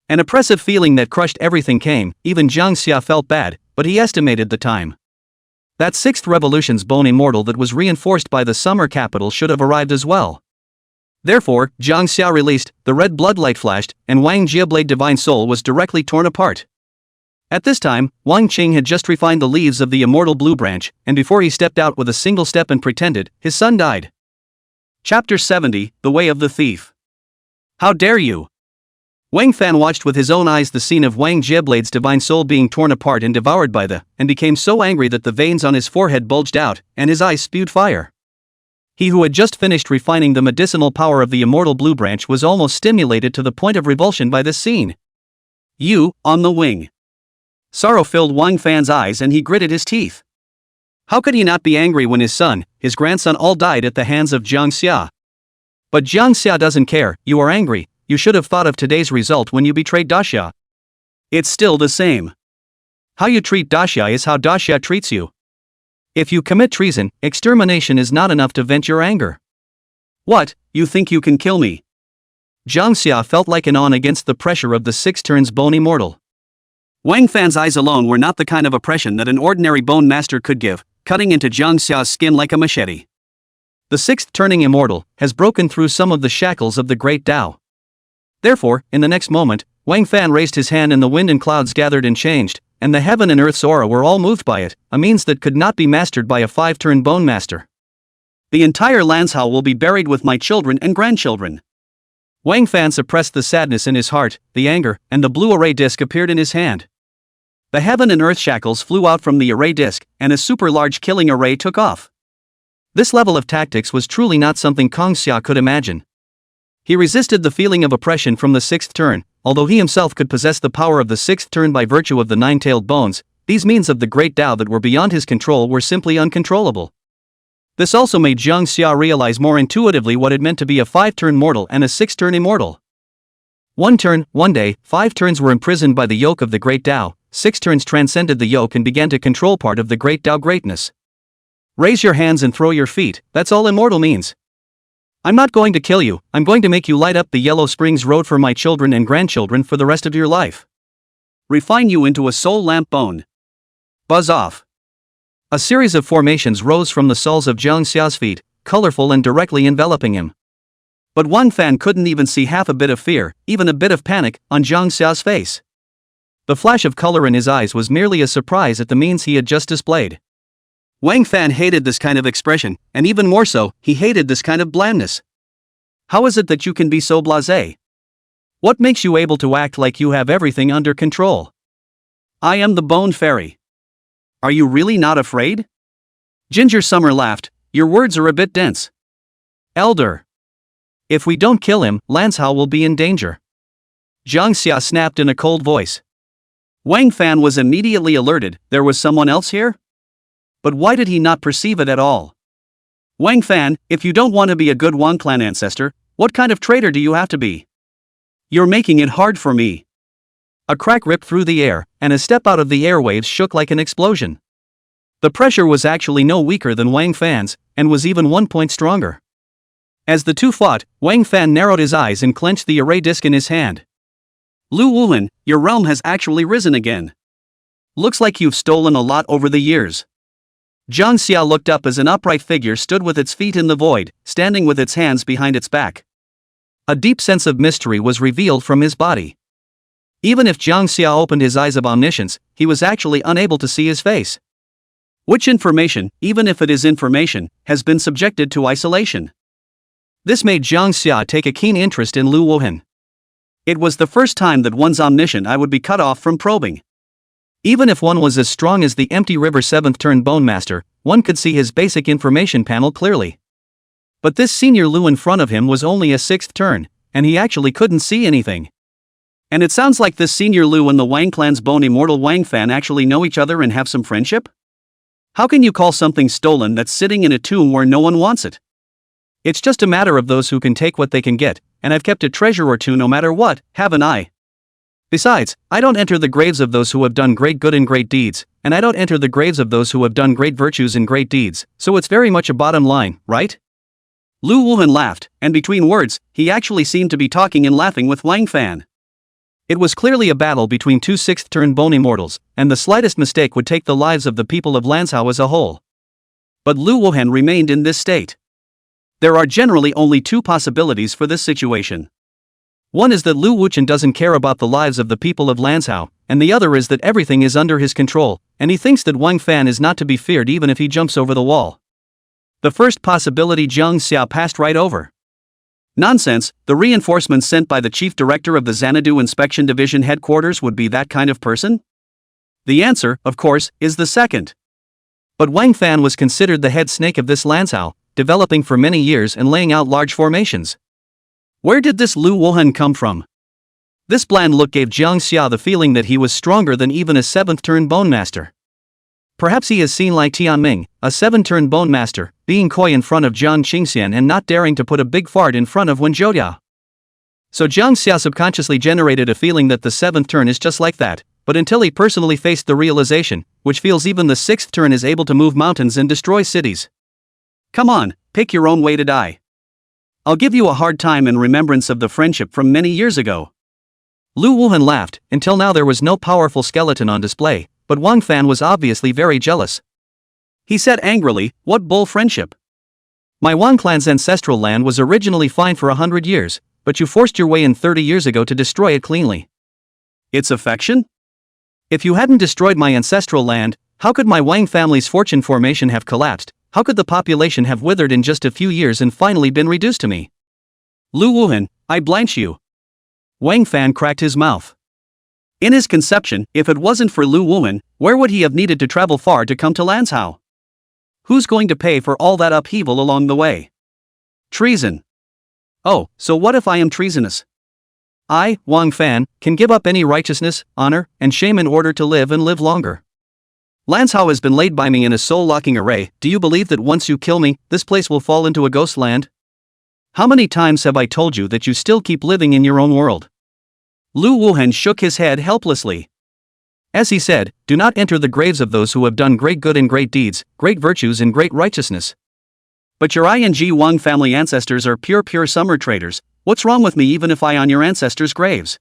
An oppressive feeling that crushed everything came. Even Jang Xia felt bad, but he estimated the time. That 6th revolution's bone immortal that was reinforced by the summer capital should have arrived as well. Therefore, Jang Xia released, the red bloodlight flashed, and Wang Jiablade divine soul was directly torn apart. At this time, Wang Qing had just refined the leaves of the immortal blue branch, and before he stepped out with a single step and pretended, his son died. Chapter 70, The Way of the Thief. How dare you! Wang Fan watched with his own eyes the scene of Wang Jiablade's divine soul being torn apart and devoured by and became so angry that the veins on his forehead bulged out, and his eyes spewed fire. He who had just finished refining the medicinal power of the immortal blue branch was almost stimulated to the point of revulsion by this scene. You, on the wing. Sorrow filled Wang Fan's eyes and he gritted his teeth. How could he not be angry when his son, his grandson all died at the hands of Jang Xia? But Jang Xia doesn't care. You are angry. You should have thought of today's result when you betrayed Daxia. It's still the same. How you treat Daxia is how Daxia treats you. If you commit treason, extermination is not enough to vent your anger. What, you think you can kill me? Jang Xia felt like an on against the pressure of the 6 turns bone immortal. Wang Fan's eyes alone were not the kind of oppression that an ordinary bone master could give, cutting into Jang Xia's skin like a machete. The 6th turning immortal has broken through some of the shackles of the great Tao. Therefore, in the next moment, Wang Fan raised his hand and the wind and clouds gathered and changed, and the heaven and earth's aura were all moved by it, a means that could not be mastered by a 5-turn bone master. The entire Lanzhou will be buried with my children and grandchildren. Wang Fan suppressed the sadness in his heart, the anger, and the blue array disc appeared in his hand. The heaven and earth shackles flew out from the array disc, and a super large killing array took off. This level of tactics was truly not something Kang Xia could imagine. He resisted the feeling of oppression from the 6th turn, although he himself could possess the power of the 6th turn by virtue of the 9-tailed bones. These means of the great Tao that were beyond his control were simply uncontrollable. This also made Jang Xia realize more intuitively what it meant to be a 5-turn mortal and a 6-turn immortal. 1 turn, 1 day, 5 turns were imprisoned by the yoke of the great Tao, 6 turns transcended the yoke and began to control part of the great Tao greatness. Raise your hands and throw your feet, that's all immortal means. I'm not going to kill you, I'm going to make you light up the Yellow Springs Road for my children and grandchildren for the rest of your life. Refine you into a soul lamp bone. Buzz off. A series of formations rose from the soles of Jang Xia's feet, colorful and directly enveloping him. But Wang Fan couldn't even see half a bit of fear, even a bit of panic, on Jang Xia's face. The flash of color in his eyes was merely a surprise at the means he had just displayed. Wang Fan hated this kind of expression, and even more so, he hated this kind of blandness. How is it that you can be so blasé? What makes you able to act like you have everything under control? I am the Bone Fairy. Are you really not afraid? Ginger Summer laughed, your words are a bit dense. Elder. If we don't kill him, Lanzhou will be in danger. Jang Xia snapped in a cold voice. Wang Fan was immediately alerted, there was someone else here? But why did he not perceive it at all? Wang Fan, if you don't want to be a good Wang clan ancestor, what kind of traitor do you have to be? You're making it hard for me. A crack ripped through the air, and a step out of the airwaves shook like an explosion. The pressure was actually no weaker than Wang Fan's, and was even 1 point stronger. As the two fought, Wang Fan narrowed his eyes and clenched the array disc in his hand. Lu Wuhan, your realm has actually risen again. Looks like you've stolen a lot over the years. Jang Xia looked up as an upright figure stood with its feet in the void, standing with its hands behind its back. A deep sense of mystery was revealed from his body. Even if Jang Xia opened his eyes of omniscience, he was actually unable to see his face. Which information, even if it is information, has been subjected to isolation? This made Jang Xia take a keen interest in Lu Wuhan. It was the first time that one's omniscient eye would be cut off from probing. Even if one was as strong as the Empty River 7th turn Bone Master, one could see his basic information panel clearly. But this senior Lu in front of him was only a 6th turn, and he actually couldn't see anything. And it sounds like this senior Lu and the Wang clan's bone immortal Wang Fan actually know each other and have some friendship? How can you call something stolen that's sitting in a tomb where no one wants it? It's just a matter of those who can take what they can get, and I've kept a treasure or two no matter what, haven't I? Besides, I don't enter the graves of those who have done great good and great deeds, and I don't enter the graves of those who have done great virtues and great deeds, so it's very much a bottom line, right? Lu Wuhan laughed, and between words, he actually seemed to be talking and laughing with Wang Fan. It was clearly a battle between two 6th turn bone immortals, and the slightest mistake would take the lives of the people of Lanzhou as a whole. But Lu Wuhan remained in this state. There are generally only two possibilities for this situation. One is that Lu Wuchen doesn't care about the lives of the people of Lanzhou, and the other is that everything is under his control, and he thinks that Wang Fan is not to be feared even if he jumps over the wall. The first possibility Jang Xia passed right over. Nonsense, the reinforcements sent by the chief director of the Xanadu Inspection Division headquarters would be that kind of person? The answer, of course, is the second. But Wang Fan was considered the head snake of this Lanzhou, developing for many years and laying out large formations. Where did this Lu Wuhan come from? This bland look gave Jang Xia the feeling that he was stronger than even a 7th turn bone master. Perhaps he has seen like Tianming, a 7-turn bone master, being coy in front of Jiang Qingxian and not daring to put a big fart in front of Wen Zhoudia. So Jang Xia subconsciously generated a feeling that the 7th turn is just like that, but until he personally faced the realization, which feels even the sixth turn is able to move mountains and destroy cities. Come on, pick your own way to die. I'll give you a hard time in remembrance of the friendship from many years ago. Lu Wuhan laughed. Until now there was no powerful skeleton on display, but Wang Fan was obviously very jealous. He said angrily, "What bull friendship? My Wang clan's ancestral land was originally fine for 100 years, but you forced your way in 30 years ago to destroy it cleanly. It's affection? If you hadn't destroyed my ancestral land, how could my Wang family's fortune formation have collapsed? How could the population have withered in just a few years and finally been reduced to me? Lu Wuhan, I blanch you." Wang Fan cracked his mouth. In his conception, if it wasn't for Lu Wuhan, where would he have needed to travel far to come to Lanzhou? Who's going to pay for all that upheaval along the way? Treason. Oh, so what if I am treasonous? I, Wang Fan, can give up any righteousness, honor, and shame in order to live and live longer. Lanzhou has been laid by me in a soul-locking array. Do you believe that once you kill me, this place will fall into a ghost land? How many times have I told you that you still keep living in your own world? Lu Wuhan shook his head helplessly. As he said, do not enter the graves of those who have done great good and great deeds, great virtues and great righteousness. But your ING Wang family ancestors are pure summer traders. What's wrong with me even if I on your ancestors' graves?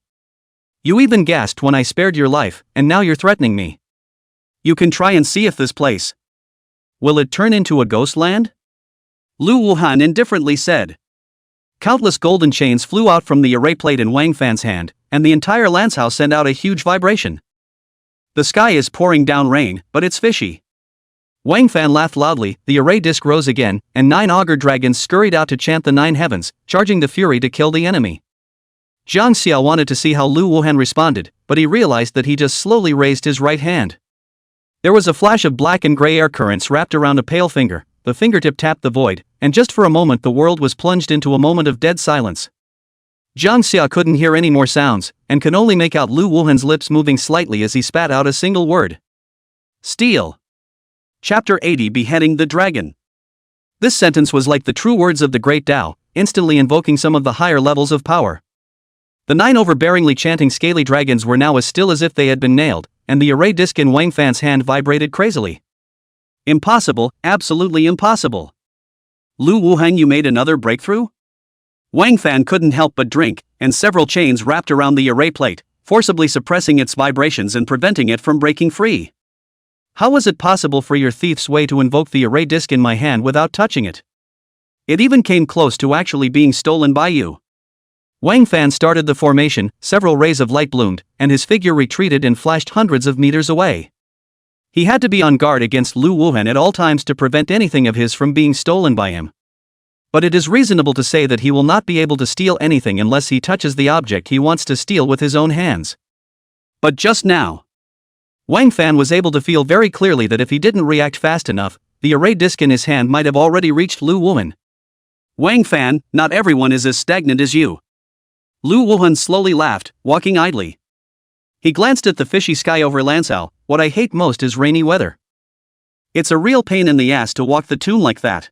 You even gasped when I spared your life, and now you're threatening me. You can try and see if this place will it turn into a ghost land? Lu Wuhan indifferently said. Countless golden chains flew out from the array plate in Wang Fan's hand, and the entire Lanzhou sent out a huge vibration. The sky is pouring down rain, but it's fishy. Wang Fan laughed loudly. The array disc rose again, and 9 augur dragons scurried out to chant the 9 heavens, charging the fury to kill the enemy. Jang Xia wanted to see how Lu Wuhan responded, but he realized that he just slowly raised his right hand. There was a flash of black and gray air currents wrapped around a pale finger. The fingertip tapped the void, and just for a moment the world was plunged into a moment of dead silence. Jang Xia couldn't hear any more sounds, and could only make out Lu Wuhan's lips moving slightly as he spat out a single word. Steel. Chapter 80 Beheading the Dragon. This sentence was like the true words of the Great Tao, instantly invoking some of the higher levels of power. The 9 overbearingly chanting scaly dragons were now as still as if they had been nailed, and the array disc in Wang Fan's hand vibrated crazily. Impossible, absolutely impossible. Lu Wuhan, you made another breakthrough? Wang Fan couldn't help but drink, and several chains wrapped around the array plate, forcibly suppressing its vibrations and preventing it from breaking free. How was it possible for your thief's way to invoke the array disc in my hand without touching it? It even came close to actually being stolen by you. Wang Fan started the formation, several rays of light bloomed, and his figure retreated and flashed hundreds of meters away. He had to be on guard against Lu Wuhan at all times to prevent anything of his from being stolen by him. But it is reasonable to say that he will not be able to steal anything unless he touches the object he wants to steal with his own hands. But just now, Wang Fan was able to feel very clearly that if he didn't react fast enough, the array disc in his hand might have already reached Lu Wuhan. Wang Fan, not everyone is as stagnant as you. Lu Wuhan slowly laughed, walking idly. He glanced at the fishy sky over Lanzhou. What I hate most is rainy weather. It's a real pain in the ass to walk the tune like that.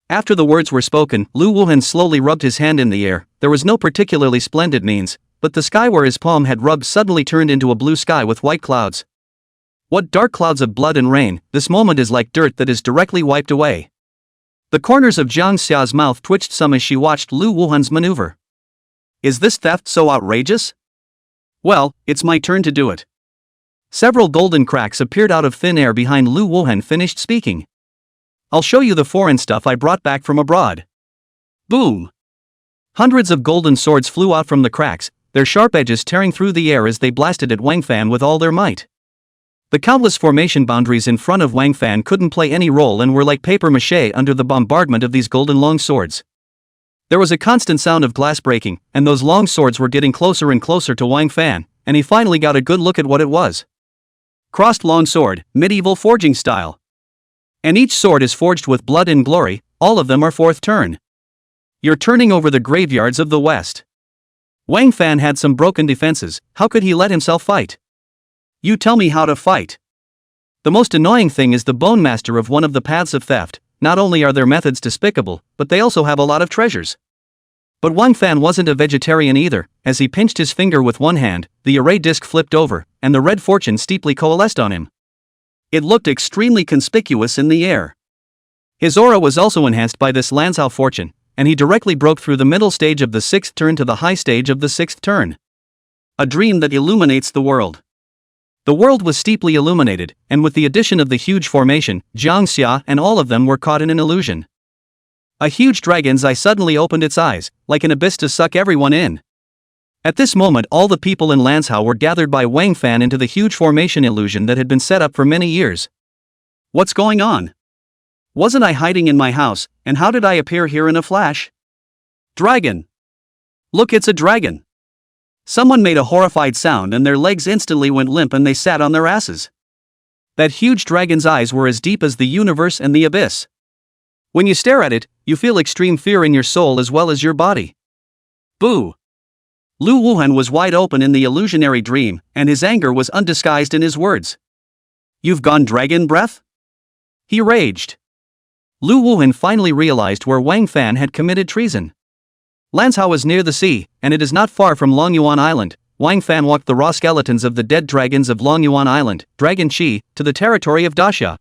After the words were spoken, Lu Wuhan slowly rubbed his hand in the air. There was no particularly splendid means, but the sky where his palm had rubbed suddenly turned into a blue sky with white clouds. What dark clouds of blood and rain! This moment is like dirt that is directly wiped away. The corners of Jang Xia's mouth twitched some as she watched Lu Wuhan's maneuver. Is this theft so outrageous? Well, it's my turn to do it. Several golden cracks appeared out of thin air behind Lu Wuhan finished speaking. I'll show you the foreign stuff I brought back from abroad. Boom! Hundreds of golden swords flew out from the cracks, their sharp edges tearing through the air as they blasted at Wang Fan with all their might. The countless formation boundaries in front of Wang Fan couldn't play any role and were like paper mache under the bombardment of these golden long swords. There was a constant sound of glass breaking, and those long swords were getting closer and closer to Wang Fan, and he finally got a good look at what it was. Crossed long sword, medieval forging style. And each sword is forged with blood and glory, all of them are fourth turn. You're turning over the graveyards of the West. Wang Fan had some broken defenses, how could he let himself fight? You tell me how to fight. The most annoying thing is the bone master of one of the paths of theft. Not only are their methods despicable, but they also have a lot of treasures. But Wang Fan wasn't a vegetarian either. As he pinched his finger with one hand, the array disc flipped over, and the red fortune steeply coalesced on him. It looked extremely conspicuous in the air. His aura was also enhanced by this Lanzhao fortune, and he directly broke through the middle stage of the 6th turn to the high stage of the 6th turn. A dream that illuminates the world. The world was steeply illuminated, and with the addition of the huge formation, Jang Xia and all of them were caught in an illusion. A huge dragon's eye suddenly opened its eyes, like an abyss to suck everyone in. At this moment all the people in Lanzhao were gathered by Wang Fan into the huge formation illusion that had been set up for many years. What's going on? Wasn't I hiding in my house, and how did I appear here in a flash? Dragon! Look, it's a dragon! Someone made a horrified sound and their legs instantly went limp and they sat on their asses. That huge dragon's eyes were as deep as the universe and the abyss. When you stare at it, you feel extreme fear in your soul as well as your body. Boo! Lu Wuhan was wide open in the illusionary dream, and his anger was undisguised in his words. You've gone dragon breath? He raged. Lu Wuhan finally realized where Wang Fan had committed treason. Lanzhao is near the sea, and it is not far from Longyuan Island. Wang Fan walked the raw skeletons of the dead dragons of Longyuan Island, Dragon Qi, to the territory of Daxia.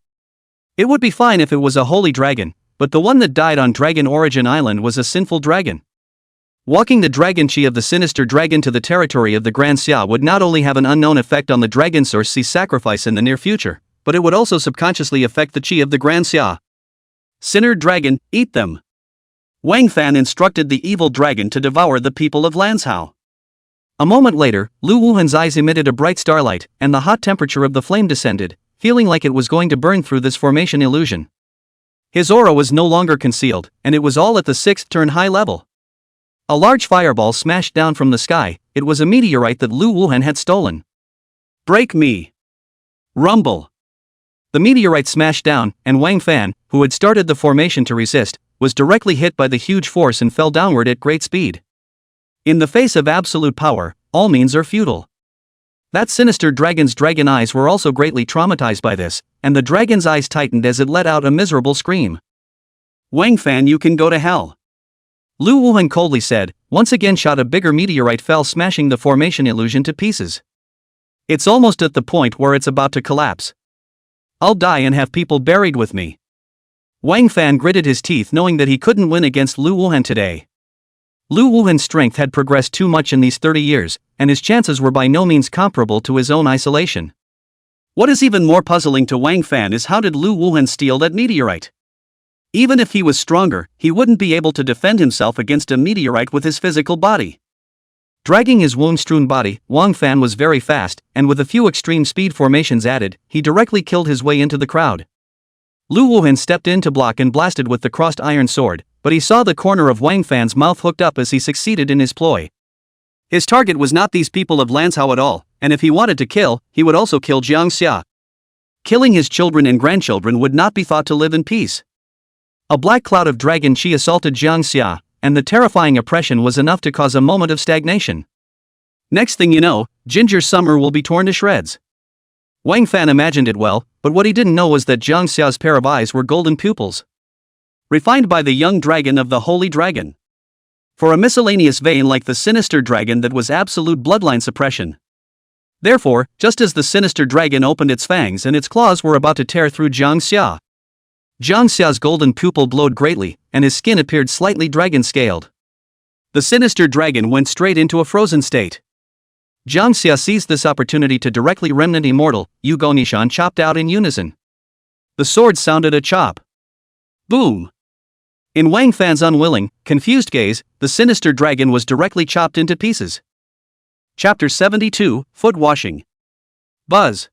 It would be fine if it was a holy dragon, but the one that died on Dragon Origin Island was a sinful dragon. Walking the Dragon Qi of the sinister dragon to the territory of the Grand Xia would not only have an unknown effect on the Dragon Source Sea sacrifice in the near future, but it would also subconsciously affect the Qi of the Grand Xia. Sinner dragon, eat them! Wang Fan instructed the evil dragon to devour the people of Lanzhao. A moment later, Lu Wuhan's eyes emitted a bright starlight, and the hot temperature of the flame descended, feeling like it was going to burn through this formation illusion. His aura was no longer concealed, and it was all at the 6th turn high level. A large fireball smashed down from the sky. It was a meteorite that Lu Wuhan had stolen. Break me! Rumble! The meteorite smashed down, and Wang Fan, who had started the formation to resist, was directly hit by the huge force and fell downward at great speed. In the face of absolute power, all means are futile. That sinister dragon's dragon eyes were also greatly traumatized by this, and the dragon's eyes tightened as it let out a miserable scream. Wang Fan, you can go to hell! Lu Wuhan coldly said. Once again shot a bigger meteorite fell, smashing the formation illusion to pieces. It's almost at the point where it's about to collapse. I'll die and have people buried with me. Wang Fan gritted his teeth knowing that he couldn't win against Lu Wuhan today. Lu Wuhan's strength had progressed too much in these 30 years, and his chances were by no means comparable to his own isolation. What is even more puzzling to Wang Fan is how did Lu Wuhan steal that meteorite? Even if he was stronger, he wouldn't be able to defend himself against a meteorite with his physical body. Dragging his wound-strewn body, Wang Fan was very fast, and with a few extreme speed formations added, he directly killed his way into the crowd. Lu Wuhan stepped in to block and blasted with the crossed iron sword, but he saw the corner of Wang Fan's mouth hooked up as he succeeded in his ploy. His target was not these people of Lanzhao at all, and if he wanted to kill, he would also kill Jang Xia. Killing his children and grandchildren would not be thought to live in peace. A black cloud of Dragon Qi assaulted Jang Xia, and the terrifying oppression was enough to cause a moment of stagnation. Next thing you know, Ginger Summer will be torn to shreds. Wang Fan imagined it well, but what he didn't know was that Jang Xia's pair of eyes were golden pupils. Refined by the young dragon of the holy dragon. For a miscellaneous vein like the sinister dragon that was absolute bloodline suppression. Therefore, just as the sinister dragon opened its fangs and its claws were about to tear through Jang Xia, Jang Xia's golden pupil glowed greatly, and his skin appeared slightly dragon-scaled. The sinister dragon went straight into a frozen state. Jang Xia seized this opportunity to directly remnant immortal, Yu Go Nishan chopped out in unison. The sword sounded a chop. Boom! In Wang Fan's unwilling, confused gaze, the sinister dragon was directly chopped into pieces. Chapter 72, Foot Washing. Buzz.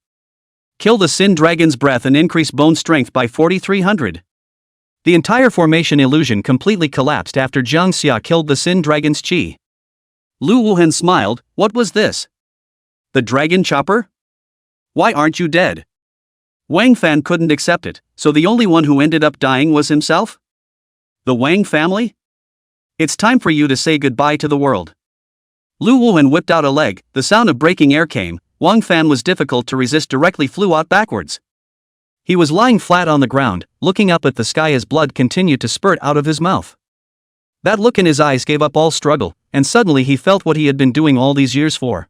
Kill the Sin Dragon's breath and increase bone strength by 4300. The entire formation illusion completely collapsed after Jang Xia killed the Sin Dragon's Qi. Lu Wuhan smiled. What was this? The Dragon Chopper? Why aren't you dead? Wang Fan couldn't accept it, so the only one who ended up dying was himself? The Wang family? It's time for you to say goodbye to the world. Lu Wuhan whipped out a leg, the sound of breaking air came. Wang Fan was difficult to resist, directly flew out backwards. He was lying flat on the ground, looking up at the sky as blood continued to spurt out of his mouth. That look in his eyes gave up all struggle, and suddenly he felt what he had been doing all these years for.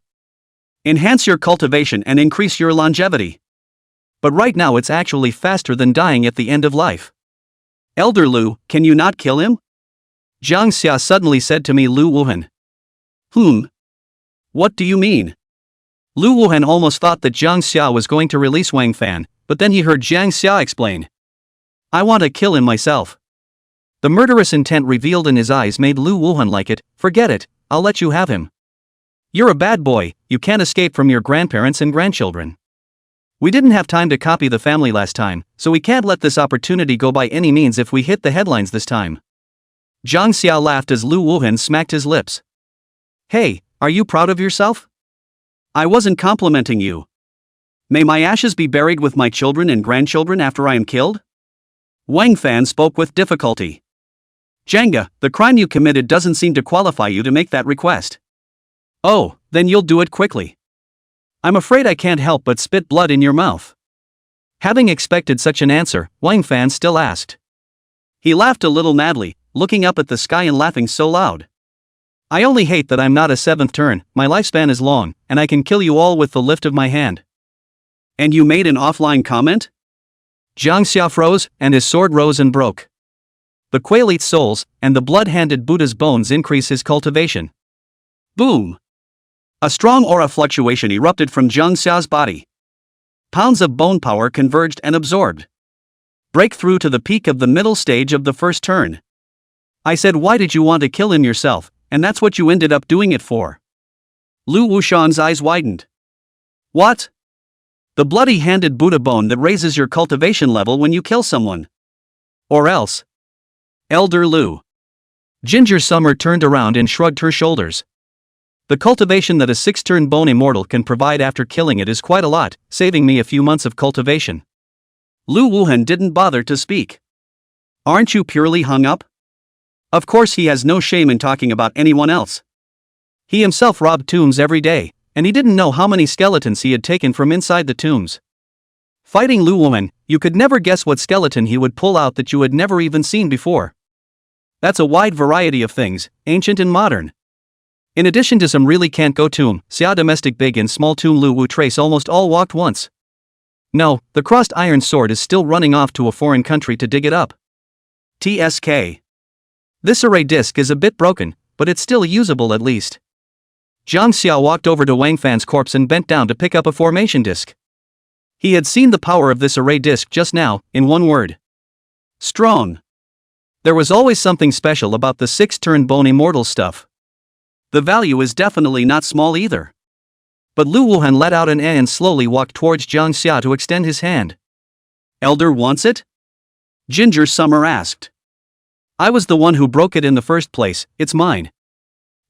Enhance your cultivation and increase your longevity. But right now it's actually faster than dying at the end of life. Elder Lu, can you not kill him? Jang Xia suddenly said to me. Lu Wuhan. What do you mean? Lu Wuhan almost thought that Jang Xia was going to release Wang Fan, but then he heard Jang Xia explain. I want to kill him myself. The murderous intent revealed in his eyes made Lu Wuhan like it. Forget it, I'll let you have him. You're a bad boy, you can't escape from your grandparents and grandchildren. We didn't have time to copy the family last time, so we can't let this opportunity go by any means if we hit the headlines this time. Jang Xia laughed as Lu Wuhan smacked his lips. Hey, are you proud of yourself? I wasn't complimenting you. May my ashes be buried with my children and grandchildren after I am killed? Wang Fan spoke with difficulty. Janga, the crime you committed doesn't seem to qualify you to make that request. Oh, then you'll do it quickly. I'm afraid I can't help but spit blood in your mouth. Having expected such an answer, Wang Fan still asked. He laughed a little madly, looking up at the sky and laughing so loud. I only hate that I'm not a seventh turn, my lifespan is long, and I can kill you all with the lift of my hand. And you made an offline comment? Jang Xia froze, and his sword rose and broke. The quail eats souls, and the blood-handed Buddha's bones increase his cultivation. Boom! A strong aura fluctuation erupted from Jang Xia's body. Pounds of bone power converged and absorbed. Break through to the peak of the middle stage of the first turn. I said, why did you want to kill him yourself, and that's what you ended up doing it for. Lu Wushan's eyes widened. What? The bloody-handed Buddha bone that raises your cultivation level when you kill someone. Or else. Elder Lu. Ginger Summer turned around and shrugged her shoulders. The cultivation that a 6-turn bone immortal can provide after killing it is quite a lot, saving me a few months of cultivation. Lu Wuhan didn't bother to speak. Aren't you purely hung up? Of course he has no shame in talking about anyone else. He himself robbed tombs every day, and he didn't know how many skeletons he had taken from inside the tombs. Fighting Lu Wuhan, you could never guess what skeleton he would pull out that you had never even seen before. That's a wide variety of things, ancient and modern. In addition to some really can't go tomb, Xia domestic big and small tomb Lu Wu trace almost all walked once. No, the crossed iron sword is still running off to a foreign country to dig it up. TSK. This array disc is a bit broken, but it's still usable at least. Jang Xia walked over to Wang Fan's corpse and bent down to pick up a formation disc. He had seen the power of this array disc just now, in one word. Strong. There was always something special about the 6-turn bone immortal stuff. The value is definitely not small either. But Lu Wuhan let out an eh and slowly walked towards Jang Xia to extend his hand. Elder wants it? Ginger Summer asked. I was the one who broke it in the first place, it's mine.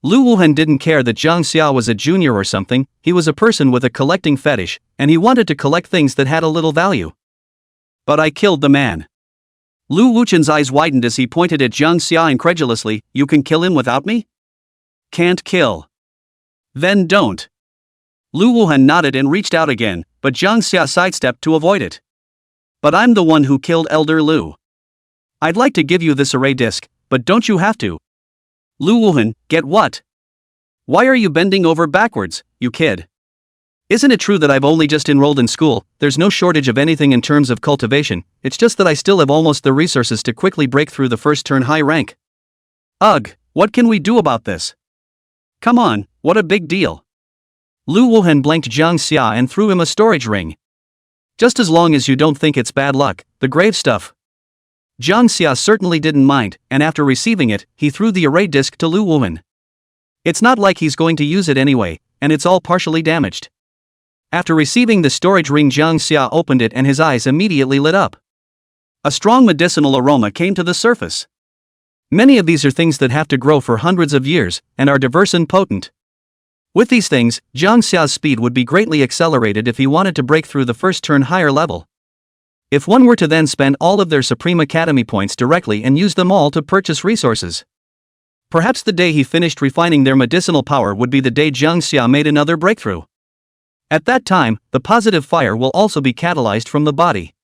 Lu Wuhan didn't care that Jang Xia was a junior or something, he was a person with a collecting fetish, and he wanted to collect things that had a little value. But I killed the man. Lu Wuchen's eyes widened as he pointed at Jang Xia incredulously. You can kill him without me? Can't kill. Then don't. Lu Wuhan nodded and reached out again, but Jang Xia sidestepped to avoid it. But I'm the one who killed Elder Lu. I'd like to give you this array disc, but don't you have to? Lu Wuhan, get what? Why are you bending over backwards, you kid? Isn't it true that I've only just enrolled in school? There's no shortage of anything in terms of cultivation, it's just that I still have almost the resources to quickly break through the first turn high rank. Ugh, what can we do about this? Come on, what a big deal. Lu Wuhan blanked Jang Xia and threw him a storage ring. Just as long as you don't think it's bad luck, the grave stuff. Jang Xia certainly didn't mind, and after receiving it, he threw the array disc to Lu Wuhan. It's not like he's going to use it anyway, and it's all partially damaged. After receiving the storage ring, Jang Xia opened it and his eyes immediately lit up. A strong medicinal aroma came to the surface. Many of these are things that have to grow for hundreds of years, and are diverse and potent. With these things, Jang Xia's speed would be greatly accelerated if he wanted to break through the first turn higher level. If one were to then spend all of their Supreme Academy points directly and use them all to purchase resources. Perhaps the day he finished refining their medicinal power would be the day Jang Xia made another breakthrough. At that time, the positive fire will also be catalyzed from the body.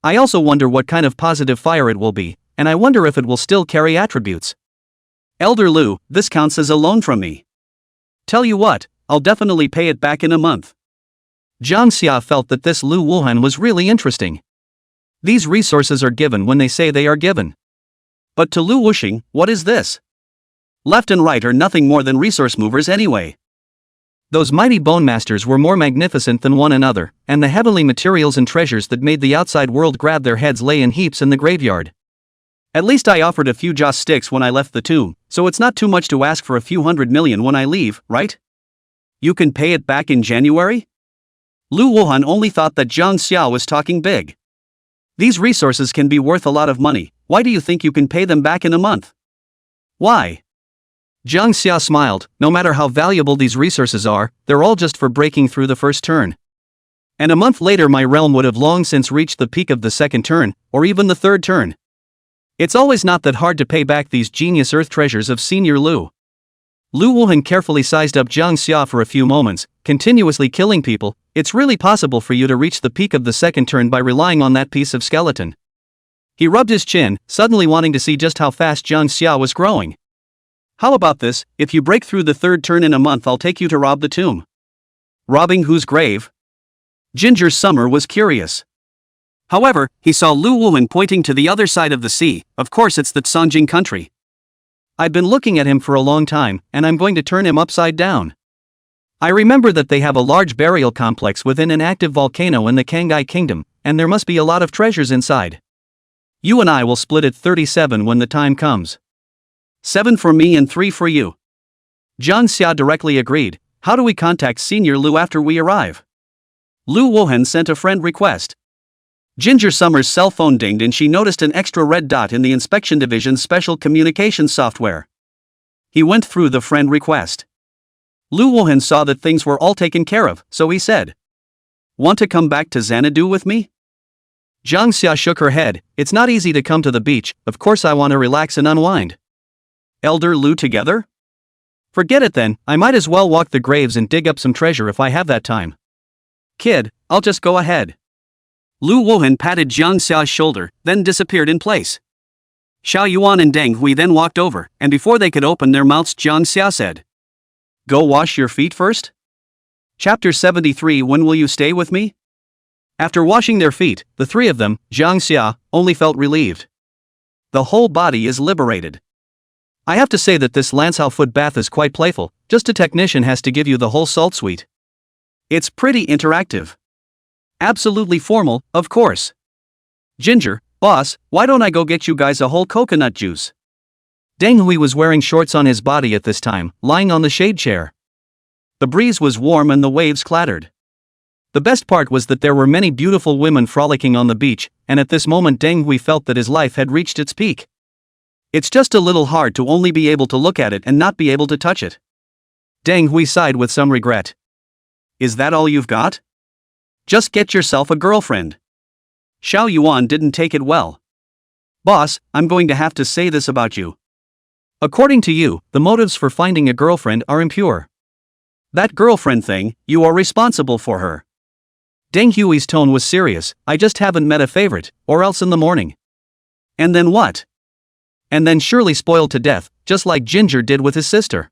I also wonder what kind of positive fire it will be, and I wonder if it will still carry attributes. Elder Lu, this counts as a loan from me. Tell you what, I'll definitely pay it back in a month. Jang Xia felt that this Lu Wuhan was really interesting. These resources are given when they say they are given. But to Lu Wuxing, what is this? Left and right are nothing more than resource movers anyway. Those mighty bone masters were more magnificent than one another, and the heavenly materials and treasures that made the outside world grab their heads lay in heaps in the graveyard. At least I offered a few joss sticks when I left the tomb, so it's not too much to ask for a few $100 million when I leave, right? You can pay it back in January? Lu Wuhan only thought that Jang Xia was talking big. These resources can be worth a lot of money. Why do you think you can pay them back in a month? Why? Jang Xia smiled. No matter how valuable these resources are, they're all just for breaking through the first turn. And a month later my realm would have long since reached the peak of the second turn, or even the third turn. It's always not that hard to pay back these genius earth treasures of Senior Lu. Lu Wuhan carefully sized up Jang Xia for a few moments. Continuously killing people, it's really possible for you to reach the peak of the second turn by relying on that piece of skeleton. He rubbed his chin, suddenly wanting to see just how fast Jang Xia was growing. How about this, if you break through the third turn in a month I'll take you to rob the tomb. Robbing whose grave? Ginger Summer was curious. However, he saw Lu Wuhan pointing to the other side of the sea. Of course it's the Canjing country. I've been looking at him for a long time, and I'm going to turn him upside down. I remember that they have a large burial complex within an active volcano in the Kangai Kingdom, and there must be a lot of treasures inside. You and I will split it 37 when the time comes. 7 for me and 3 for you. Jang Xia directly agreed. How do we contact Senior Lu after we arrive? Lu Wuhan sent a friend request. Ginger Summer's cell phone dinged and she noticed an extra red dot in the inspection division's special communications software. He went through the friend request. Lu Wuhan saw that things were all taken care of, so he said, "Want to come back to Xanadu with me?" Jang Xia shook her head. It's not easy to come to the beach, of course I want to relax and unwind. Elder Lu together? Forget it then, I might as well walk the graves and dig up some treasure if I have that time. Kid, I'll just go ahead. Lu Wuhan patted Jang Xia's shoulder, then disappeared in place. Xiao Yuan and Deng Hui then walked over, and before they could open their mouths Jang Xia said, "Go wash your feet first?" Chapter 73 When will you stay with me? After washing their feet, the three of them, Jang Xia, only felt relieved. The whole body is liberated. I have to say that this Lancao foot bath is quite playful, just a technician has to give you the whole salt suite. It's pretty interactive. Absolutely formal, of course. Ginger, boss, why don't I go get you guys a whole coconut juice? Deng Hui was wearing shorts on his body at this time, lying on the shade chair. The breeze was warm and the waves clattered. The best part was that there were many beautiful women frolicking on the beach, and at this moment Deng Hui felt that his life had reached its peak. It's just a little hard to only be able to look at it and not be able to touch it. Deng Hui sighed with some regret. Is that all you've got? Just get yourself a girlfriend. Xiao Yuan didn't take it well. Boss, I'm going to have to say this about you. According to you, the motives for finding a girlfriend are impure. That girlfriend thing, you are responsible for her. Deng Hui's tone was serious. I just haven't met a favorite, or else in the morning. And then what? And then surely spoiled to death, just like Ginger did with his sister.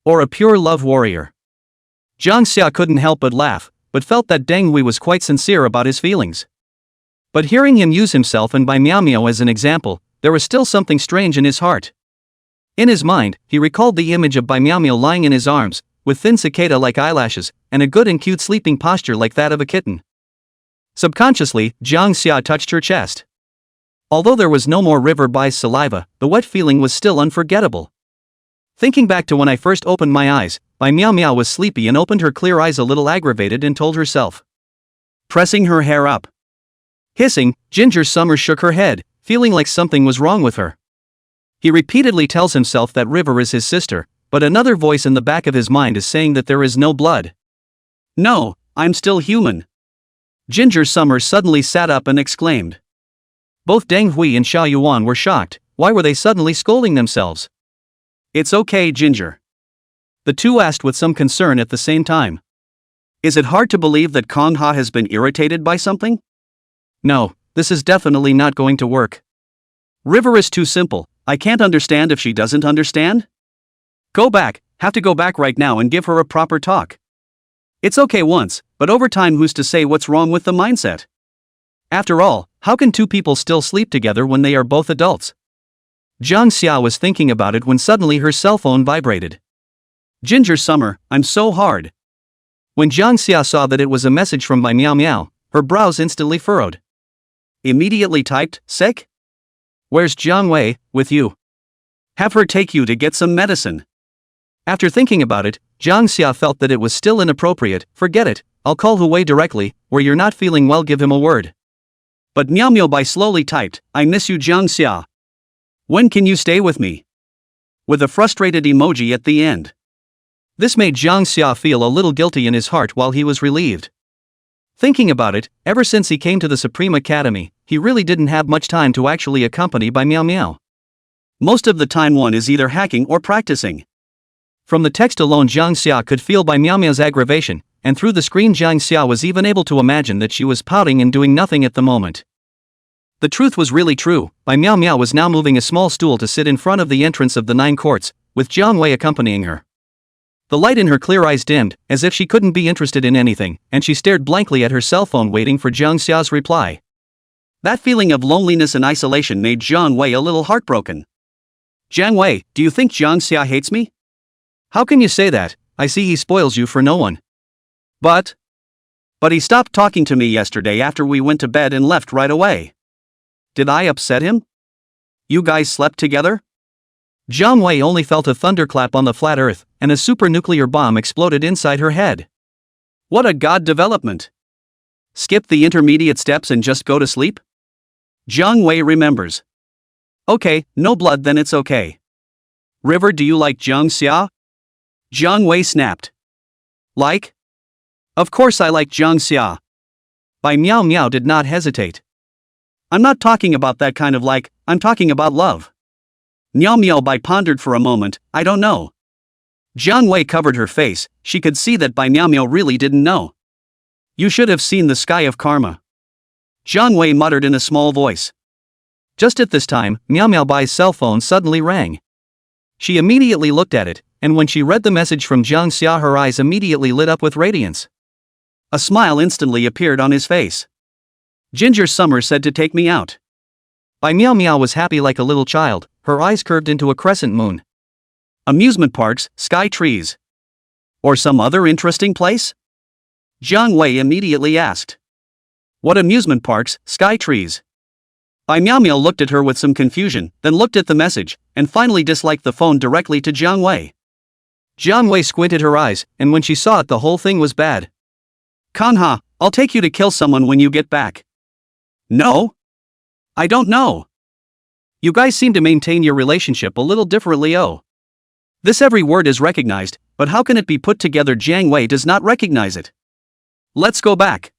Or a pure love warrior. Jang Xia couldn't help but laugh, but felt that Deng Hui was quite sincere about his feelings. But hearing him use himself and Bai Miao Miao as an example, there was still something strange in his heart. In his mind, he recalled the image of Bai Miao Miao lying in his arms, with thin cicada-like eyelashes, and a good and cute sleeping posture like that of a kitten. Subconsciously, Jang Xia touched her chest. Although there was no more River Bai's saliva, the wet feeling was still unforgettable. Thinking back to when I first opened my eyes, Bai Miao Miao was sleepy and opened her clear eyes a little aggravated and told herself. Pressing her hair up. Hissing, Ginger Summer shook her head, feeling like something was wrong with her. He repeatedly tells himself that River is his sister, but another voice in the back of his mind is saying that there is no blood. No, I'm still human. Ginger Summer suddenly sat up and exclaimed. Both Deng Hui and Xiao Yuan were shocked. Why were they suddenly scolding themselves? It's okay, Ginger. The two asked with some concern at the same time. Is it hard to believe that Kong Ha has been irritated by something? No, this is definitely not going to work. River is too simple, I can't understand if she doesn't understand? Go back, have to go back right now and give her a proper talk. It's okay once, but over time who's to say what's wrong with the mindset? After all, how can two people still sleep together when they are both adults? Jang Xia was thinking about it when suddenly her cell phone vibrated. Ginger Summer, I'm so hard. When Jang Xia saw that it was a message from my Meow Meow, her brows instantly furrowed. Immediately typed, sick? Where's Jiang Wei, with you? Have her take you to get some medicine. After thinking about it, Jang Xia felt that it was still inappropriate. Forget it, I'll call Hu Wei directly, where you're not feeling well give him a word. But Meow Meow Bai slowly typed, I miss you Jang Xia. When can you stay with me? With a frustrated emoji at the end. This made Jang Xia feel a little guilty in his heart while he was relieved. Thinking about it, ever since he came to the Supreme Academy, he really didn't have much time to actually accompany by Meow Meow. Most of the time one is either hacking or practicing. From the text alone Jang Xia could feel by Meow Meow's aggravation, and through the screen Jang Xia was even able to imagine that she was pouting and doing nothing at the moment. The truth was really true, Bai Meow Meow was now moving a small stool to sit in front of the entrance of the 9 courts, with Jiang Wei accompanying her. The light in her clear eyes dimmed, as if she couldn't be interested in anything, and she stared blankly at her cell phone waiting for Jang Xia's reply. That feeling of loneliness and isolation made Jiang Wei a little heartbroken. Jiang Wei, do you think Jang Xia hates me? How can you say that? I see he spoils you for no one. But he stopped talking to me yesterday after we went to bed and left right away. Did I upset him? You guys slept together? Jiang Wei only felt a thunderclap on the flat earth, and a supernuclear bomb exploded inside her head. What a god development! Skip the intermediate steps and just go to sleep? Jiang Wei remembers. Okay, no blood then it's okay. River, do you like Jang Xia? Jiang Wei snapped. Like? Of course I like Jang Xia. Bai Meow Meow did not hesitate. I'm not talking about that kind of like, I'm talking about love. Meow Meow Bai pondered for a moment, I don't know. Jiang Wei covered her face, she could see that Bai Meow Meow really didn't know. You should have seen the sky of karma. Jiang Wei muttered in a small voice. Just at this time, Meow Meow Bai's cell phone suddenly rang. She immediately looked at it, and when she read the message from Jang Xia her eyes immediately lit up with radiance. A smile instantly appeared on his face. Ginger Summer said to take me out. Bai Meow Meow was happy like a little child, her eyes curved into a crescent moon. Amusement parks, sky trees. Or some other interesting place? Jiang Wei immediately asked. What amusement parks, sky trees? Bai Meow Meow looked at her with some confusion, then looked at the message, and finally disliked the phone directly to Jiang Wei. Jiang Wei squinted her eyes, and when she saw it the whole thing was bad. Kanha, I'll take you to kill someone when you get back. No? I don't know. You guys seem to maintain your relationship a little differently. Oh. This every word is recognized, but how can it be put together? Jiang Wei does not recognize it. Let's go back.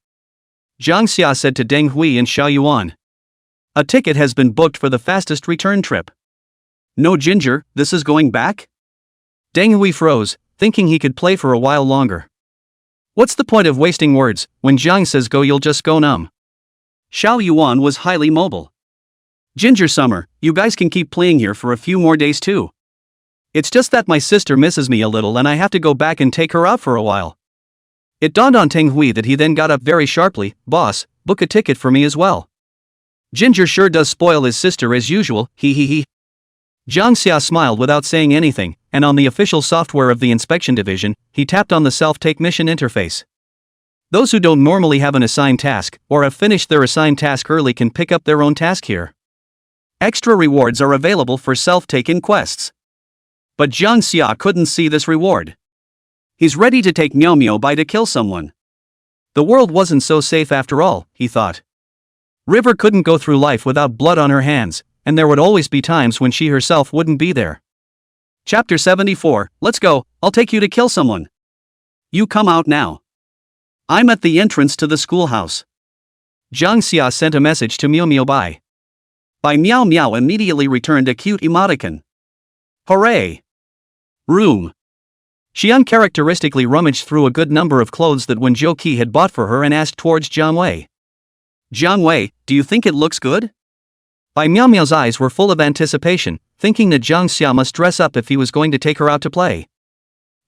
Jang Xia said to Deng Hui and Xiao Yuan. A ticket has been booked for the fastest return trip. No Ginger, this is going back? Deng Hui froze, thinking he could play for a while longer. What's the point of wasting words? When Jiang says go you'll just go numb. Xiao Yuan was highly mobile. Ginger Summer, you guys can keep playing here for a few more days too. It's just that my sister misses me a little and I have to go back and take her out for a while. It dawned on Deng Hui that he then got up very sharply, boss, book a ticket for me as well. Ginger sure does spoil his sister as usual, he. Jang Xia smiled without saying anything, and on the official software of the inspection division, he tapped on the self-take mission interface. Those who don't normally have an assigned task, or have finished their assigned task early can pick up their own task here. Extra rewards are available for self-taken quests. But Jang Xia couldn't see this reward. He's ready to take Meow Meow Bai to kill someone. The world wasn't so safe after all, he thought. River couldn't go through life without blood on her hands, and there would always be times when she herself wouldn't be there. Chapter 74, let's go, I'll take you to kill someone. You come out now. I'm at the entrance to the schoolhouse. Jang Xia sent a message to Meow Meow Bai. Bai Meow Meow immediately returned a cute emoticon. Hooray! Room. She uncharacteristically rummaged through a good number of clothes that Wen Zhou had bought for her and asked towards Jiang Wei. Jiang Wei, do you think it looks good? Bai Miao's eyes were full of anticipation, thinking that Jang Xia must dress up if he was going to take her out to play.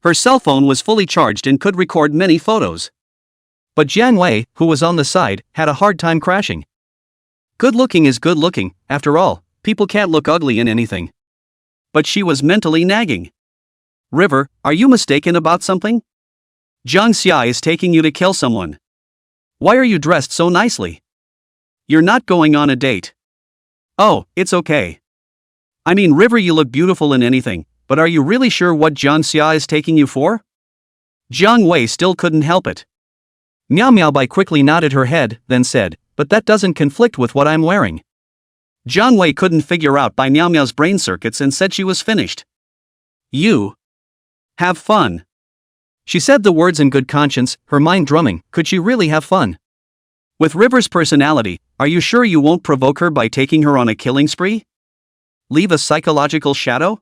Her cell phone was fully charged and could record many photos. But Jiang Wei, who was on the side, had a hard time crashing. Good looking is good looking, after all, people can't look ugly in anything. But she was mentally nagging. River, are you mistaken about something? Jang Xia is taking you to kill someone. Why are you dressed so nicely? You're not going on a date. Oh, it's okay. I mean, River, you look beautiful in anything, but are you really sure what Jang Xia is taking you for? Jiang Wei still couldn't help it. Miao Bai quickly nodded her head, then said, but that doesn't conflict with what I'm wearing. Jiang Wei couldn't figure out Bai Miao's brain circuits and said she was finished. You. Have fun. She said the words in good conscience, her mind drumming, could she really have fun? With River's personality, are you sure you won't provoke her by taking her on a killing spree? Leave a psychological shadow?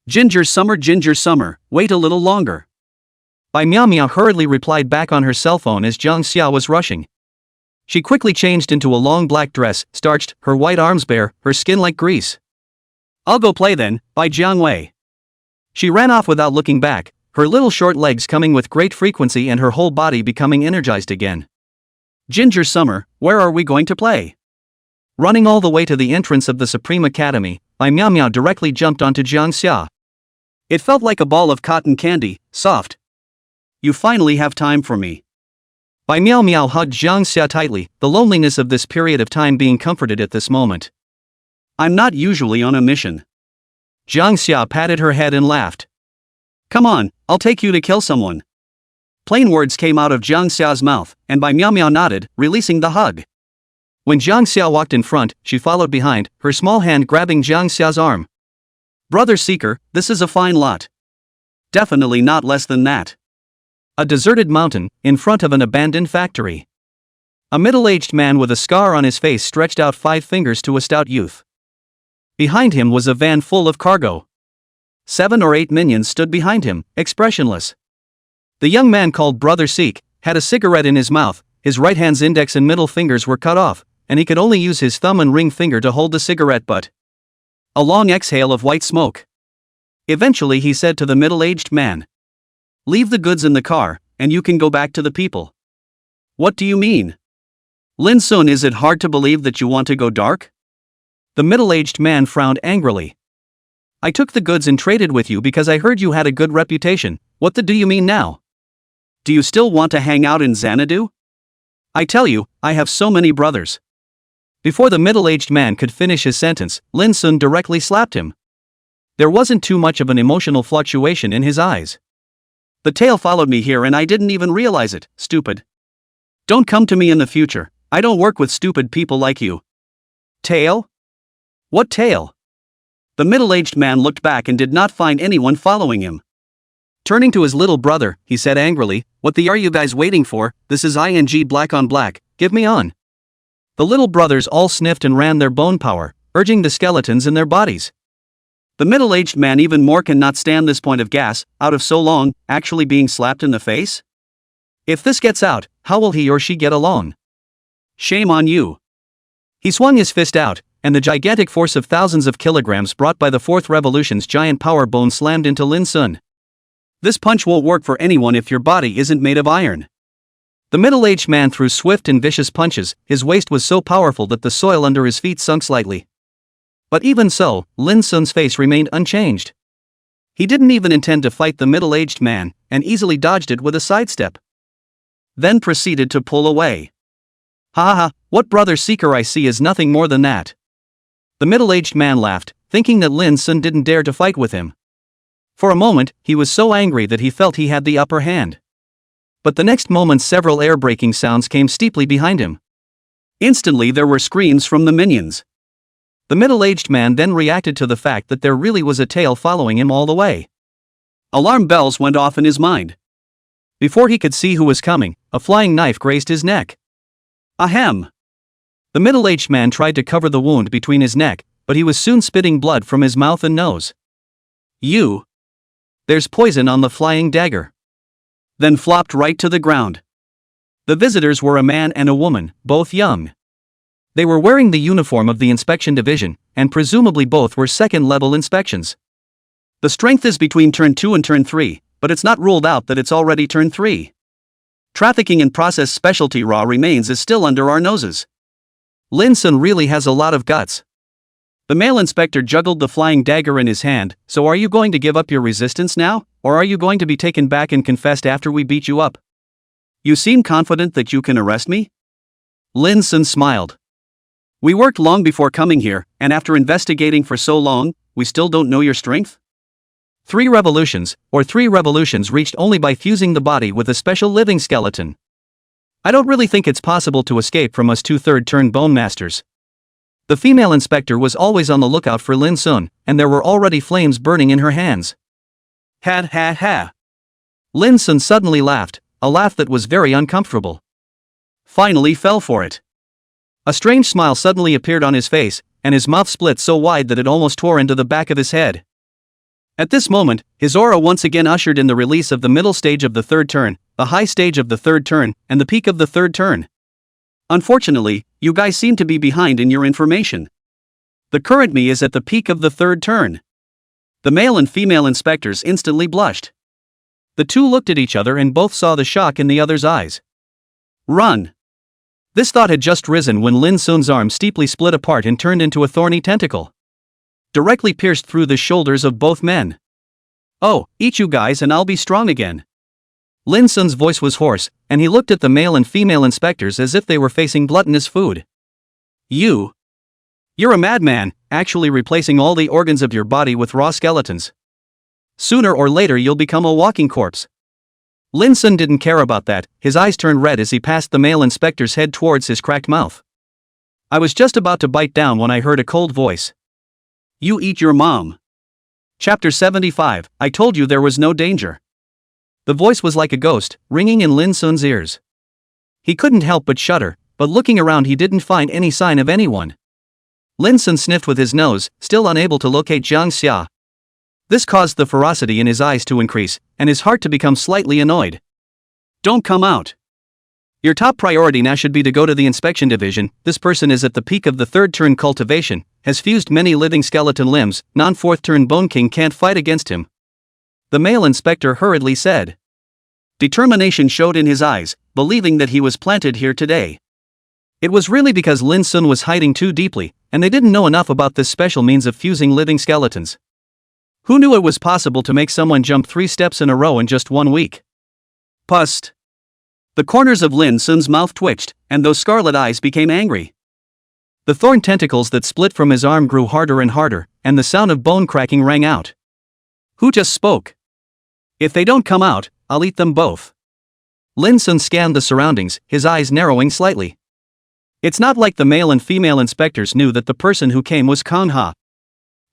Ginger summer, wait a little longer. Bai Miao hurriedly replied back on her cell phone as Jang Xia was rushing. She quickly changed into a long black dress, starched, her white arms bare, her skin like grease. I'll go play then, by Jiang Wei. She ran off without looking back, her little short legs coming with great frequency and her whole body becoming energized again. Ginger summer, where are we going to play? Running all the way to the entrance of the Supreme Academy, Bai Miao directly jumped onto Jang Xia. It felt like a ball of cotton candy, soft. You finally have time for me. Bai Miao hugged Jang Xia tightly, the loneliness of this period of time being comforted at this moment. I'm not usually on a mission. Jang Xia patted her head and laughed. Come on, I'll take you to kill someone. Plain words came out of Jang Xia's mouth, and Bai Miao nodded, releasing the hug. When Jang Xia walked in front, she followed behind, her small hand grabbing Jang Xia's arm. Brother Seeker, this is a fine lot. Definitely not less than that. A deserted mountain, in front of an abandoned factory. A middle-aged man with a scar on his face stretched out 5 fingers to a stout youth. Behind him was a van full of cargo. 7 or 8 minions stood behind him, expressionless. The young man called Brother Seek had a cigarette in his mouth, his right hand's index and middle fingers were cut off, and he could only use his thumb and ring finger to hold the cigarette butt. A long exhale of white smoke. Eventually he said to the middle-aged man, leave the goods in the car, and you can go back to the people. What do you mean? Lin Sun, is it hard to believe that you want to go dark? The middle-aged man frowned angrily. I took the goods and traded with you because I heard you had a good reputation. What the do you mean now? Do you still want to hang out in Xanadu? I tell you, I have so many brothers. Before the middle-aged man could finish his sentence, Lin Sun directly slapped him. There wasn't too much of an emotional fluctuation in his eyes. The tail followed me here and I didn't even realize it, stupid. Don't come to me in the future, I don't work with stupid people like you. Tail? What tail? The middle-aged man looked back and did not find anyone following him. Turning to his little brother, he said angrily, what the are you guys waiting for? This is ing black on black, give me on. The little brothers all sniffed and ran their bone power, urging the skeletons in their bodies. The middle-aged man even more cannot stand this point of gas, out of so long, actually being slapped in the face? If this gets out, how will he or she get along? Shame on you. He swung his fist out, and the gigantic force of thousands of kilograms brought by the Fourth Revolution's giant power bone slammed into Lin Sun. This punch won't work for anyone if your body isn't made of iron. The middle-aged man threw swift and vicious punches, his waist was so powerful that the soil under his feet sunk slightly. But even so, Lin Sun's face remained unchanged. He didn't even intend to fight the middle-aged man, and easily dodged it with a sidestep. Then proceeded to pull away. Ha ha ha, what brother seeker I see is nothing more than that. The middle-aged man laughed, thinking that Lin Sun didn't dare to fight with him. For a moment, he was so angry that he felt he had the upper hand. But the next moment several air-breaking sounds came steeply behind him. Instantly there were screams from the minions. The middle-aged man then reacted to the fact that there really was a tail following him all the way. Alarm bells went off in his mind. Before he could see who was coming, a flying knife grazed his neck. Ahem! The middle-aged man tried to cover the wound between his neck, but he was soon spitting blood from his mouth and nose. You! There's poison on the flying dagger. Then flopped right to the ground. The visitors were a man and a woman, both young. They were wearing the uniform of the inspection division, and presumably both were second-level inspections. The strength is between turn 2 and turn 3, but it's not ruled out that it's already turn 3. Trafficking in processed specialty raw remains is still under our noses. Lin Sun really has a lot of guts. The male inspector juggled the flying dagger in his hand. So are you going to give up your resistance now, or are you going to be taken back and confessed after we beat you up? You seem confident that you can arrest me? Lin Sun smiled. We worked long before coming here, and after investigating for so long, we still don't know your strength? 3 revolutions reached only by fusing the body with a special living skeleton. I don't really think it's possible to escape from us 2/3 turn bone masters. The female inspector was always on the lookout for Lin Sun, and there were already flames burning in her hands. Ha ha ha. Lin Sun suddenly laughed, a laugh that was very uncomfortable. Finally fell for it. A strange smile suddenly appeared on his face, and his mouth split so wide that it almost tore into the back of his head. At this moment, his aura once again ushered in the release of the middle stage of the 3rd turn, the high stage of the 3rd turn, and the peak of the 3rd turn. Unfortunately, you guys seem to be behind in your information. The current me is at the peak of the 3rd turn. The male and female inspectors instantly blushed. The two looked at each other and both saw the shock in the other's eyes. Run! This thought had just risen when Lin Sun's arm steeply split apart and turned into a thorny tentacle. Directly pierced through the shoulders of both men. Oh, eat you guys and I'll be strong again. Lin Sun's voice was hoarse, and he looked at the male and female inspectors as if they were facing gluttonous food. You're a madman, actually replacing all the organs of your body with raw skeletons. Sooner or later you'll become a walking corpse. Lin Sun didn't care about that, his eyes turned red as he passed the male inspector's head towards his cracked mouth. I was just about to bite down when I heard a cold voice. You eat your mom. Chapter 75, I told you there was no danger. The voice was like a ghost, ringing in Lin Sun's ears. He couldn't help but shudder, but looking around he didn't find any sign of anyone. Lin Sun sniffed with his nose, still unable to locate Jang Xia. This caused the ferocity in his eyes to increase, and his heart to become slightly annoyed. Don't come out. Your top priority now should be to go to the inspection division. This person is at the peak of the 3rd turn cultivation, has fused many living skeleton limbs, non-4th turn Bone King can't fight against him. The male inspector hurriedly said. Determination showed in his eyes, believing that he was planted here today. It was really because Lin Sun was hiding too deeply, and they didn't know enough about this special means of fusing living skeletons. Who knew it was possible to make someone jump 3 steps in a row in just 1 week? Pust. The corners of Lin Sun's mouth twitched, and those scarlet eyes became angry. The thorn tentacles that split from his arm grew harder and harder, and the sound of bone cracking rang out. Who just spoke? If they don't come out, I'll eat them both. Lin Sun scanned the surroundings, his eyes narrowing slightly. It's not like the male and female inspectors knew that the person who came was Kang Ha.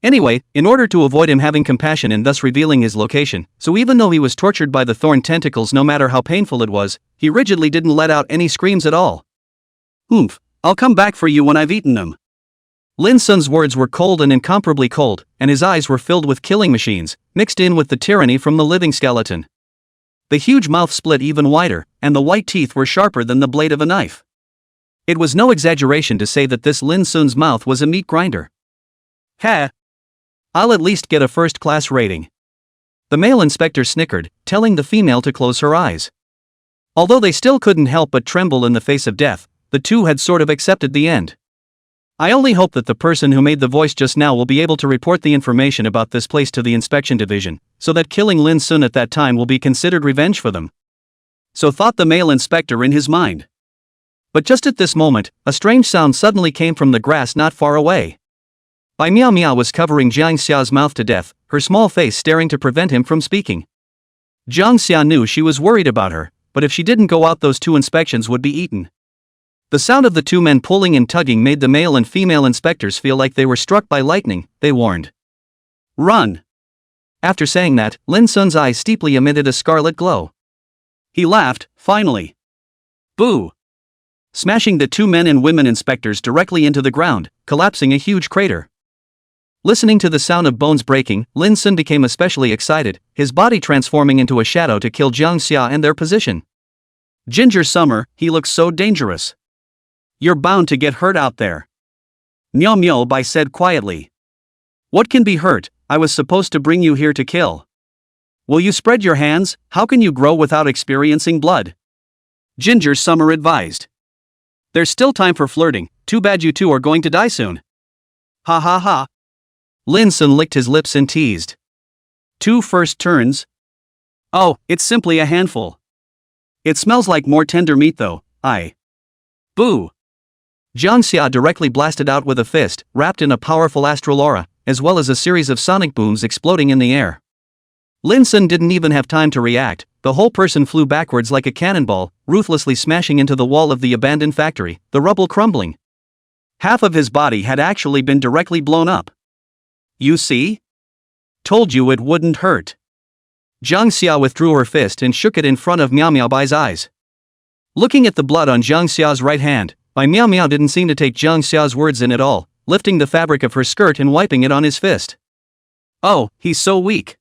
Anyway, in order to avoid him having compassion and thus revealing his location, so even though he was tortured by the thorn tentacles no matter how painful it was, he rigidly didn't let out any screams at all. Oomph, I'll come back for you when I've eaten them. Lin Sun's words were cold and incomparably cold, and his eyes were filled with killing machines, mixed in with the tyranny from the living skeleton. The huge mouth split even wider, and the white teeth were sharper than the blade of a knife. It was no exaggeration to say that this Lin Sun's mouth was a meat grinder. Ha! I'll at least get a first-class rating. The male inspector snickered, telling the female to close her eyes. Although they still couldn't help but tremble in the face of death, the two had sort of accepted the end. I only hope that the person who made the voice just now will be able to report the information about this place to the inspection division, so that killing Lin Sun at that time will be considered revenge for them. So thought the male inspector in his mind. But just at this moment, a strange sound suddenly came from the grass not far away. Bai Miao Miao was covering Jang Xia's mouth to death, her small face staring to prevent him from speaking. Jang Xia knew she was worried about her, but if she didn't go out those 2 inspections would be eaten. The sound of the 2 men pulling and tugging made the male and female inspectors feel like they were struck by lightning, they warned. Run! After saying that, Lin Sun's eyes steeply emitted a scarlet glow. He laughed, finally. Boo! Smashing the 2 men and women inspectors directly into the ground, collapsing a huge crater. Listening to the sound of bones breaking, Lin Sun became especially excited, his body transforming into a shadow to kill Jang Xia and their position. Ginger Summer, he looks so dangerous. You're bound to get hurt out there. Miao Miao Bai said quietly. What can be hurt? I was supposed to bring you here to kill. Will you spread your hands? How can you grow without experiencing blood? Ginger Summer advised. There's still time for flirting, too bad you two are going to die soon. Ha ha ha. Lin Sun licked his lips and teased. 2 first turns? Oh, it's simply a handful. It smells like more tender meat though, Boo! Jang Xia directly blasted out with a fist, wrapped in a powerful astral aura, as well as a series of sonic booms exploding in the air. Lin Sun didn't even have time to react, the whole person flew backwards like a cannonball, ruthlessly smashing into the wall of the abandoned factory, the rubble crumbling. Half of his body had actually been directly blown up. You see? Told you it wouldn't hurt. Jang Xia withdrew her fist and shook it in front of Miao Miao Bai's eyes. Looking at the blood on Jang Xia's right hand, Bai Miao Miao didn't seem to take Jang Xia's words in at all, lifting the fabric of her skirt and wiping it on his fist. Oh, he's so weak.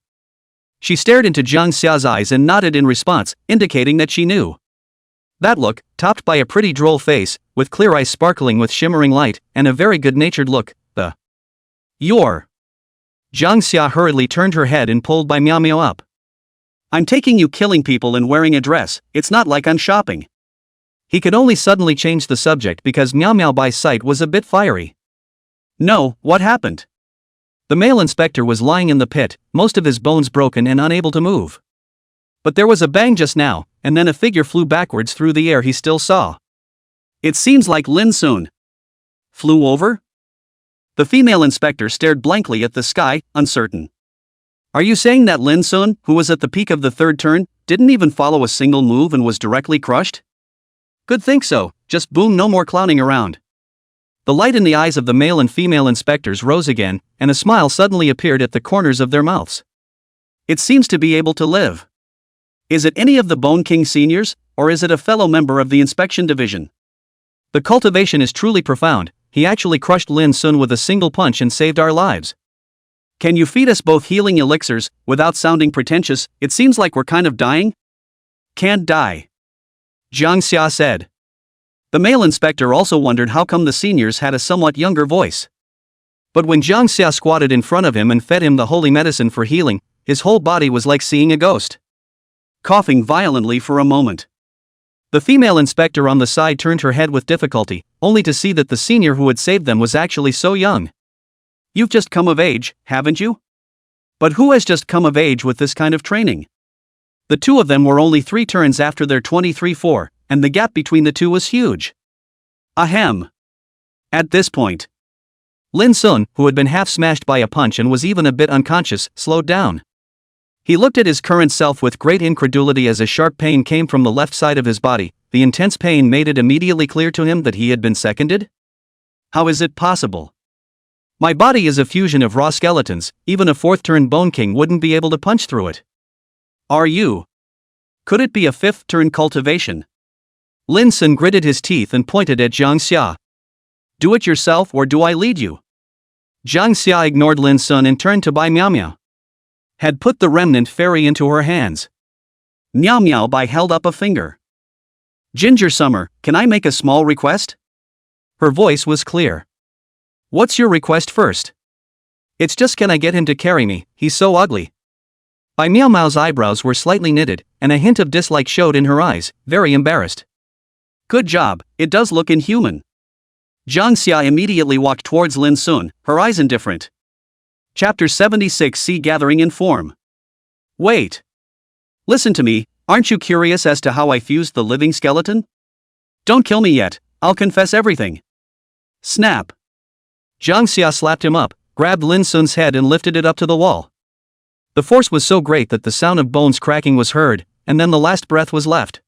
She stared into Jang Xia's eyes and nodded in response, indicating that she knew. That look, topped by a pretty droll face, with clear eyes sparkling with shimmering light, and a very good-natured look, You're. Jang Xia hurriedly turned her head and pulled Bai Miao Miao up. I'm taking you killing people and wearing a dress, it's not like I'm shopping. He could only suddenly change the subject because Miao Miao Bai's sight was a bit fiery. No, what happened? The male inspector was lying in the pit, most of his bones broken and unable to move. But there was a bang just now, and then a figure flew backwards through the air he still saw. It seems like Lin Sun. Flew over? The female inspector stared blankly at the sky, uncertain. Are you saying that Lin Sun, who was at the peak of the third turn, didn't even follow a single move and was directly crushed? Good think so, just boom, no more clowning around. The light in the eyes of the male and female inspectors rose again, and a smile suddenly appeared at the corners of their mouths. It seems to be able to live. Is it any of the Bone King seniors, or is it a fellow member of the inspection division? The cultivation is truly profound, he actually crushed Lin Sun with a single punch and saved our lives. Can you feed us both healing elixirs, without sounding pretentious? It seems like we're kind of dying? Can't die. Jang Xia said. The male inspector also wondered how come the seniors had a somewhat younger voice. But when Jang Xia squatted in front of him and fed him the holy medicine for healing, his whole body was like seeing a ghost. Coughing violently for a moment. The female inspector on the side turned her head with difficulty, only to see that the senior who had saved them was actually so young. You've just come of age, haven't you? But who has just come of age with this kind of training? The two of them were only 3 turns after their 23-4, and the gap between the two was huge. Ahem. At this point, Lin Sun, who had been half smashed by a punch and was even a bit unconscious, slowed down. He looked at his current self with great incredulity as a sharp pain came from the left side of his body. The intense pain made it immediately clear to him that he had been seconded? How is it possible? My body is a fusion of raw skeletons, even a 4th turn Bone King wouldn't be able to punch through it. Are you? Could it be a 5th turn cultivation? Lin Sun gritted his teeth and pointed at Jang Xia. Do it yourself or do I lead you? Jang Xia ignored Lin Sun and turned to Bai Miao Miao. Had put the remnant fairy into her hands. Miao Miao Bai held up a finger. Ginger Summer, can I make a small request? Her voice was clear. What's your request first? It's just can I get him to carry me, he's so ugly. Bai Miao Miao's eyebrows were slightly knitted, and a hint of dislike showed in her eyes, very embarrassed. Good job, it does look inhuman. Jang Xia immediately walked towards Lin Sun, her eyes indifferent. Chapter 76 Sea Gathering in Form. Wait. Listen to me, aren't you curious as to how I fused the living skeleton? Don't kill me yet, I'll confess everything. Snap. Jang Xia slapped him up, grabbed Lin Sun's head and lifted it up to the wall. The force was so great that the sound of bones cracking was heard, and then the last breath was left.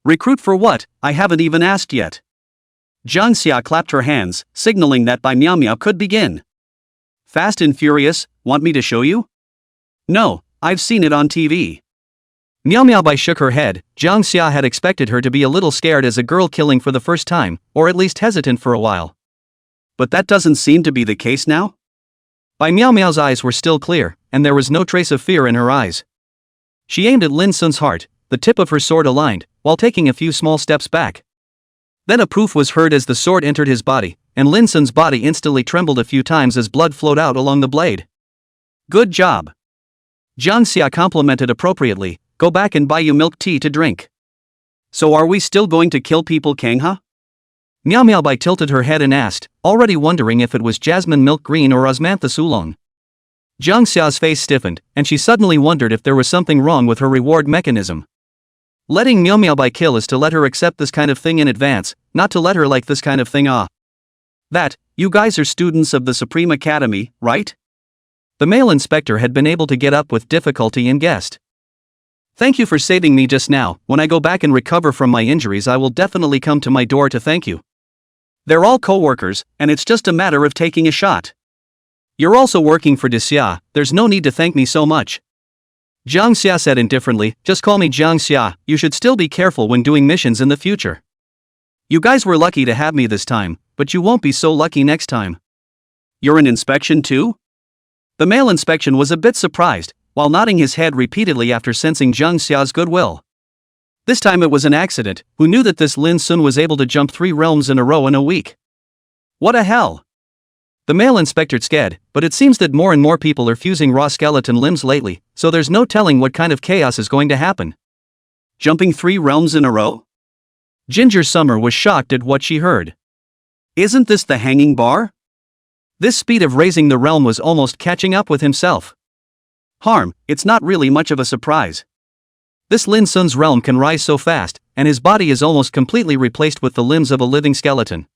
Recruit for what? I haven't even asked yet. Jang Xia clapped her hands, signaling that Bai Miao Miao could begin. Fast and Furious, want me to show you? No, I've seen it on TV. Miao Miao Bai shook her head. Jang Xia had expected her to be a little scared as a girl killing for the first time, or at least hesitant for a while. But that doesn't seem to be the case now? Bai Miao Miao's eyes were still clear, and there was no trace of fear in her eyes. She aimed at Lin Sun's heart, the tip of her sword aligned, while taking a few small steps back. Then a poof was heard as the sword entered his body, and Lin Sun's body instantly trembled a few times as blood flowed out along the blade. Good job. Jang Xia complimented appropriately. Go back and buy you milk tea to drink. So are we still going to kill people, Kangha? Miao Miao Bai tilted her head and asked, already wondering if it was jasmine milk green or osmanthus oolong. Jang Xia's face stiffened, and she suddenly wondered if there was something wrong with her reward mechanism. Letting Miao Miao Bai kill is to let her accept this kind of thing in advance, not to let her like this kind of thing. That, you guys are students of the Supreme Academy, right? The male inspector had been able to get up with difficulty and guessed. Thank you for saving me just now. When I go back and recover from my injuries, I will definitely come to my door to thank you. They're all co-workers, and it's just a matter of taking a shot. You're also working for Xia, there's no need to thank me so much. Jang Xia said indifferently, just call me Jang Xia, you should still be careful when doing missions in the future. You guys were lucky to have me this time, but you won't be so lucky next time. You're in inspection too? The male inspection was a bit surprised, while nodding his head repeatedly after sensing Jang Xia's goodwill. This time it was an accident. Who knew that this Lin Sun was able to jump 3 realms in a row in a week? What a hell! The male inspector scared, but it seems that more and more people are fusing raw skeleton limbs lately, so there's no telling what kind of chaos is going to happen. Jumping 3 realms in a row? Ginger Summer was shocked at what she heard. Isn't this the hanging bar? This speed of raising the realm was almost catching up with himself. It's not really much of a surprise. This Lin Sun's realm can rise so fast, and his body is almost completely replaced with the limbs of a living skeleton.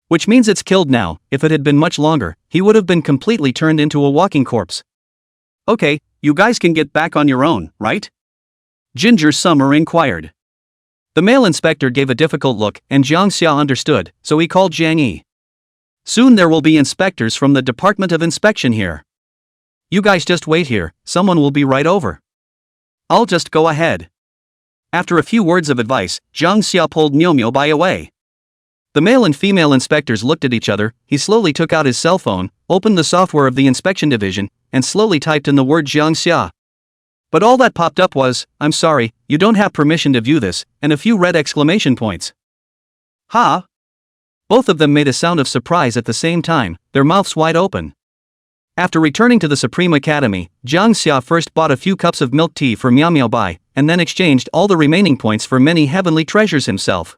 Which means it's killed now. If it had been much longer, he would have been completely turned into a walking corpse. Okay, you guys can get back on your own, right? Ginger Summer inquired. The male inspector gave a difficult look, and Jang Xia understood, so he called Jang Yi. Soon there will be inspectors from the Department of Inspection here. You guys just wait here, someone will be right over. I'll just go ahead. After a few words of advice, Jang Xia pulled Miao Miao Bai away. The male and female inspectors looked at each other. He slowly took out his cell phone, opened the software of the inspection division, and slowly typed in the word Jang Xia. But all that popped up was, I'm sorry, you don't have permission to view this, and a few red exclamation points. Ha! Both of them made a sound of surprise at the same time, their mouths wide open. After returning to the Supreme Academy, Jang Xia first bought a few cups of milk tea for Miao Miao Bai, and then exchanged all the remaining points for many heavenly treasures himself.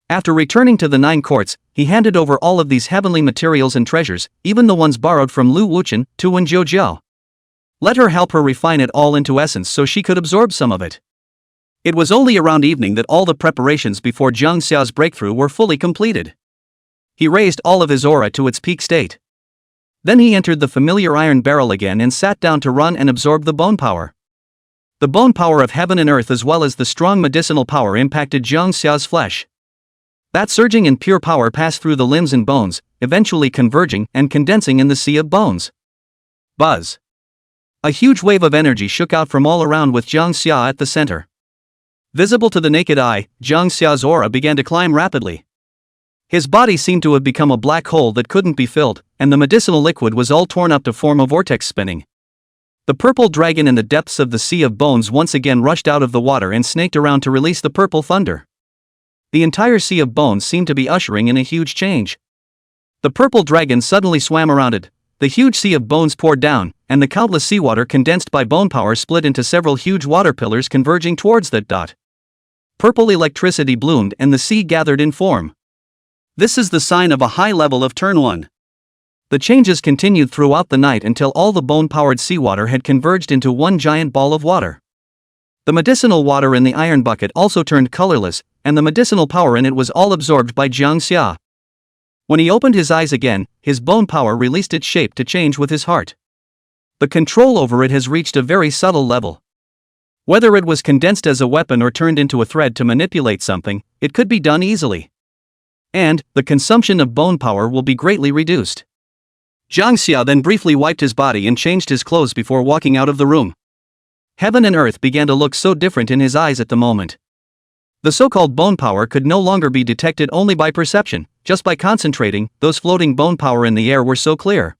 After returning to the 9 courts, he handed over all of these heavenly materials and treasures, even the ones borrowed from Lu Wuchen, to Wen Jiao. Let her help her refine it all into essence so she could absorb some of it. It was only around evening that all the preparations before Jang Xia's breakthrough were fully completed. He raised all of his aura to its peak state. Then he entered the familiar iron barrel again and sat down to run and absorb the bone power. The bone power of heaven and earth as well as the strong medicinal power impacted Jang Xia's flesh. That surging and pure power passed through the limbs and bones, eventually converging and condensing in the sea of bones. Buzz. A huge wave of energy shook out from all around with Jang Xia at the center. Visible to the naked eye, Jang Xia's aura began to climb rapidly. His body seemed to have become a black hole that couldn't be filled, and the medicinal liquid was all torn up to form a vortex spinning. The purple dragon in the depths of the sea of bones once again rushed out of the water and snaked around to release the purple thunder. The entire sea of bones seemed to be ushering in a huge change. The purple dragon suddenly swam around it. The huge sea of bones poured down, and the countless seawater condensed by bone power split into several huge water pillars converging towards that dot. Purple electricity bloomed and the sea gathered in form. This is the sign of a high level of turn 1. The changes continued throughout the night until all the bone-powered seawater had converged into one giant ball of water. The medicinal water in the iron bucket also turned colorless, and the medicinal power in it was all absorbed by Jang Xia. When he opened his eyes again, his bone power released its shape to change with his heart. The control over it has reached a very subtle level. Whether it was condensed as a weapon or turned into a thread to manipulate something, it could be done easily. And, the consumption of bone power will be greatly reduced. Jang Xia then briefly wiped his body and changed his clothes before walking out of the room. Heaven and earth began to look so different in his eyes at the moment. The so-called bone power could no longer be detected only by perception, just by concentrating. Those floating bone power in the air were so clear.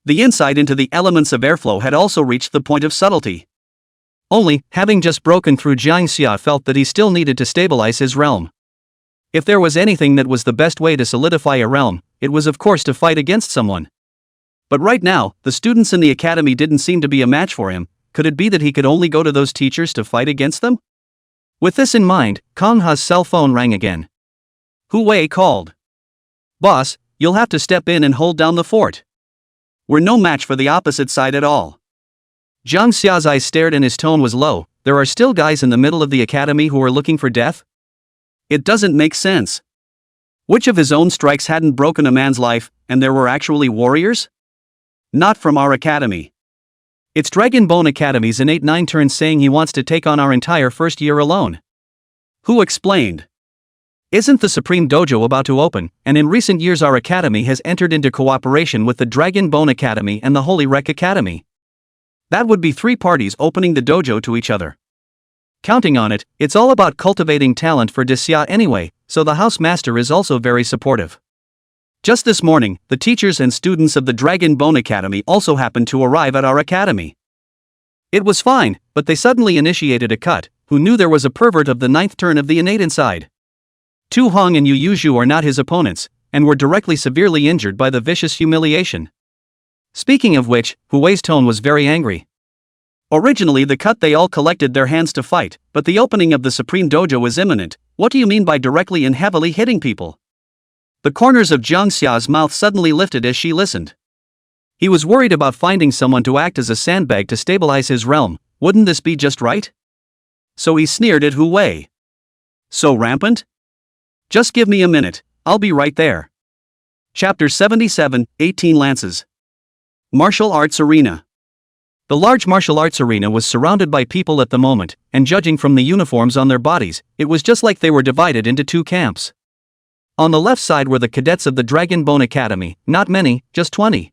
The insight into the elements of airflow had also reached the point of subtlety. Only, having just broken through, Jang Xia felt that he still needed to stabilize his realm. If there was anything that was the best way to solidify a realm, it was of course to fight against someone. But right now, the students in the academy didn't seem to be a match for him. Could it be that he could only go to those teachers to fight against them? With this in mind, Kang Ha's cell phone rang again. Hu Wei called. Boss, you'll have to step in and hold down the fort. We're no match for the opposite side at all. Jang Xia's eyes stared and his tone was low. There are still guys in the middle of the academy who are looking for death? It doesn't make sense. Which of his own strikes hadn't broken a man's life, and there were actually warriors? Not from our academy. It's Dragon Bone Academy's innate 9 turns saying he wants to take on our entire first year alone. Who explained? Isn't the Supreme Dojo about to open, and in recent years our academy has entered into cooperation with the Dragon Bone Academy and the Holy Rec Academy. That would be 3 parties opening the dojo to each other. Counting on it, it's all about cultivating talent for Xia anyway, so the house master is also very supportive. Just this morning, the teachers and students of the Dragon Bone Academy also happened to arrive at our academy. It was fine, but they suddenly initiated a cut. Who knew there was a pervert of the 9th turn of the innate inside? Tu Hong and Yu Yuzhu are not his opponents, and were directly severely injured by the vicious humiliation. Speaking of which, Hu Wei's tone was very angry. Originally the cut they all collected their hands to fight, but the opening of the Supreme Dojo is imminent. What do you mean by directly and heavily hitting people? The corners of Jang Xia's mouth suddenly lifted as she listened. He was worried about finding someone to act as a sandbag to stabilize his realm. Wouldn't this be just right? So he sneered at Hu Wei. So rampant? Just give me a minute, I'll be right there. Chapter 77, 18 Lances. Martial Arts Arena. The large martial arts arena was surrounded by people at the moment, and judging from the uniforms on their bodies, it was just like they were divided into 2 camps. On the left side were the cadets of the Dragon Bone Academy, not many, just 20.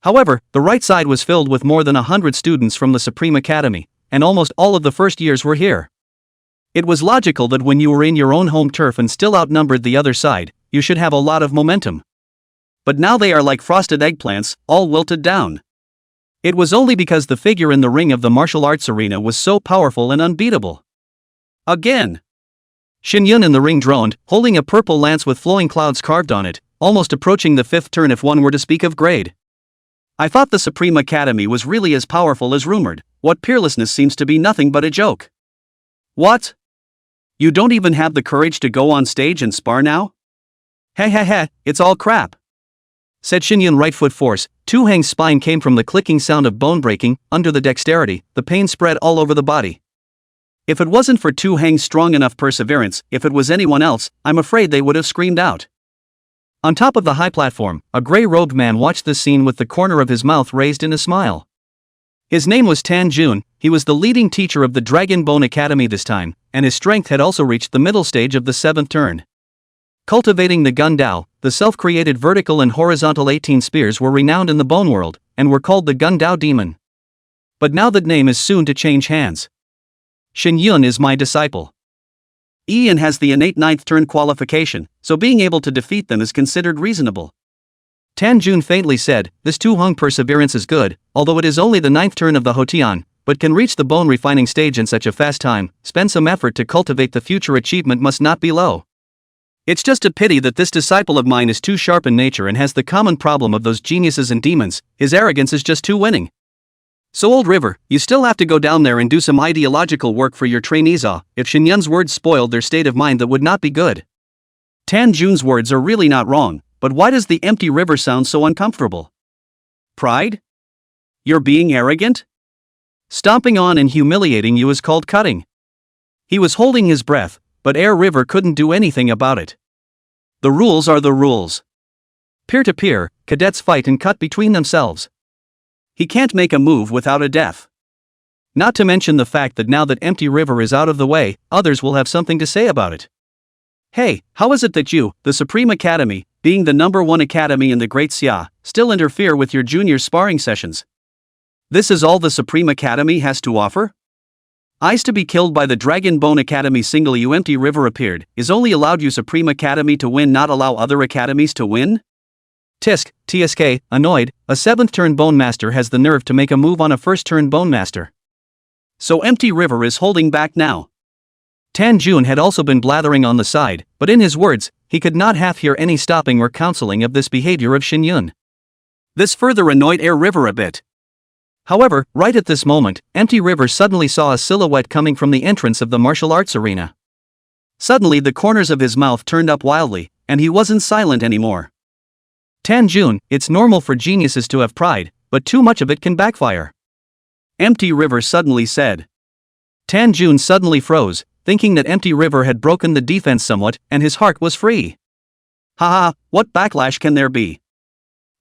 However, the right side was filled with more than 100 students from the Supreme Academy, and almost all of the first years were here. It was logical that when you were in your own home turf and still outnumbered the other side, you should have a lot of momentum. But now they are like frosted eggplants, all wilted down. It was only because the figure in the ring of the martial arts arena was so powerful and unbeatable. Again! Xinyun in the ring droned, holding a purple lance with flowing clouds carved on it, almost approaching the 5th turn if one were to speak of grade. I thought the Supreme Academy was really as powerful as rumored. What peerlessness seems to be nothing but a joke. What? You don't even have the courage to go on stage and spar now? Heh, it's all crap. Said Xinyun right foot force. Tu Heng's spine came from the clicking sound of bone breaking. Under the dexterity, the pain spread all over the body. If it wasn't for Tu Heng's strong enough perseverance, if it was anyone else, I'm afraid they would have screamed out. On top of the high platform, a grey-robed man watched this scene with the corner of his mouth raised in a smile. His name was Tan Jun. He was the leading teacher of the Dragon Bone Academy this time, and his strength had also reached the middle stage of the 7th turn. Cultivating the Gun Dao, the self-created vertical and horizontal 18 spears were renowned in the bone world, and were called the Gun Dao Demon. But now that name is soon to change hands. Xinyun is my disciple. Ian has the innate 9th turn qualification, so being able to defeat them is considered reasonable. Tan Jun faintly said, this Tu Hong perseverance is good, although it is only the 9th turn of the Hotian, but can reach the bone refining stage in such a fast time. Spend some effort to cultivate the future achievement must not be low. It's just a pity that this disciple of mine is too sharp in nature and has the common problem of those geniuses and demons. His arrogance is just too winning. So Old River, you still have to go down there and do some ideological work for your trainees. If Xinyun's words spoiled their state of mind, that would not be good. Tan Jun's words are really not wrong, but why does the empty river sound so uncomfortable? Pride? You're being arrogant? Stomping on and humiliating you is called cutting. He was holding his breath, but Air River couldn't do anything about it. The rules are the rules. Peer-to-peer, cadets fight and cut between themselves. He can't make a move without a death. Not to mention the fact that now that Empty River is out of the way, others will have something to say about it. Hey, how is it that you, the Supreme Academy, being the #1 academy in the Great Xia, still interfere with your junior sparring sessions? This is all the Supreme Academy has to offer? Eyes to be killed by the Dragon Bone Academy single you Empty River appeared, is only allowed you Supreme Academy to win, not allow other academies to win? Tisk, TSK, annoyed, a 7th turn Bone Master has the nerve to make a move on a 1st turn Bone Master. So Empty River is holding back now. Danjo had also been blathering on the side, but in his words, he could not half hear any stopping or counseling of this behavior of Xinyun. This further annoyed Air River a bit. However, right at this moment, Empty River suddenly saw a silhouette coming from the entrance of the martial arts arena. Suddenly the corners of his mouth turned up wildly, and he wasn't silent anymore. Danjo, it's normal for geniuses to have pride, but too much of it can backfire. Empty River suddenly said. Danjo suddenly froze, thinking that Empty River had broken the defense somewhat, and his heart was free. Haha, what backlash can there be?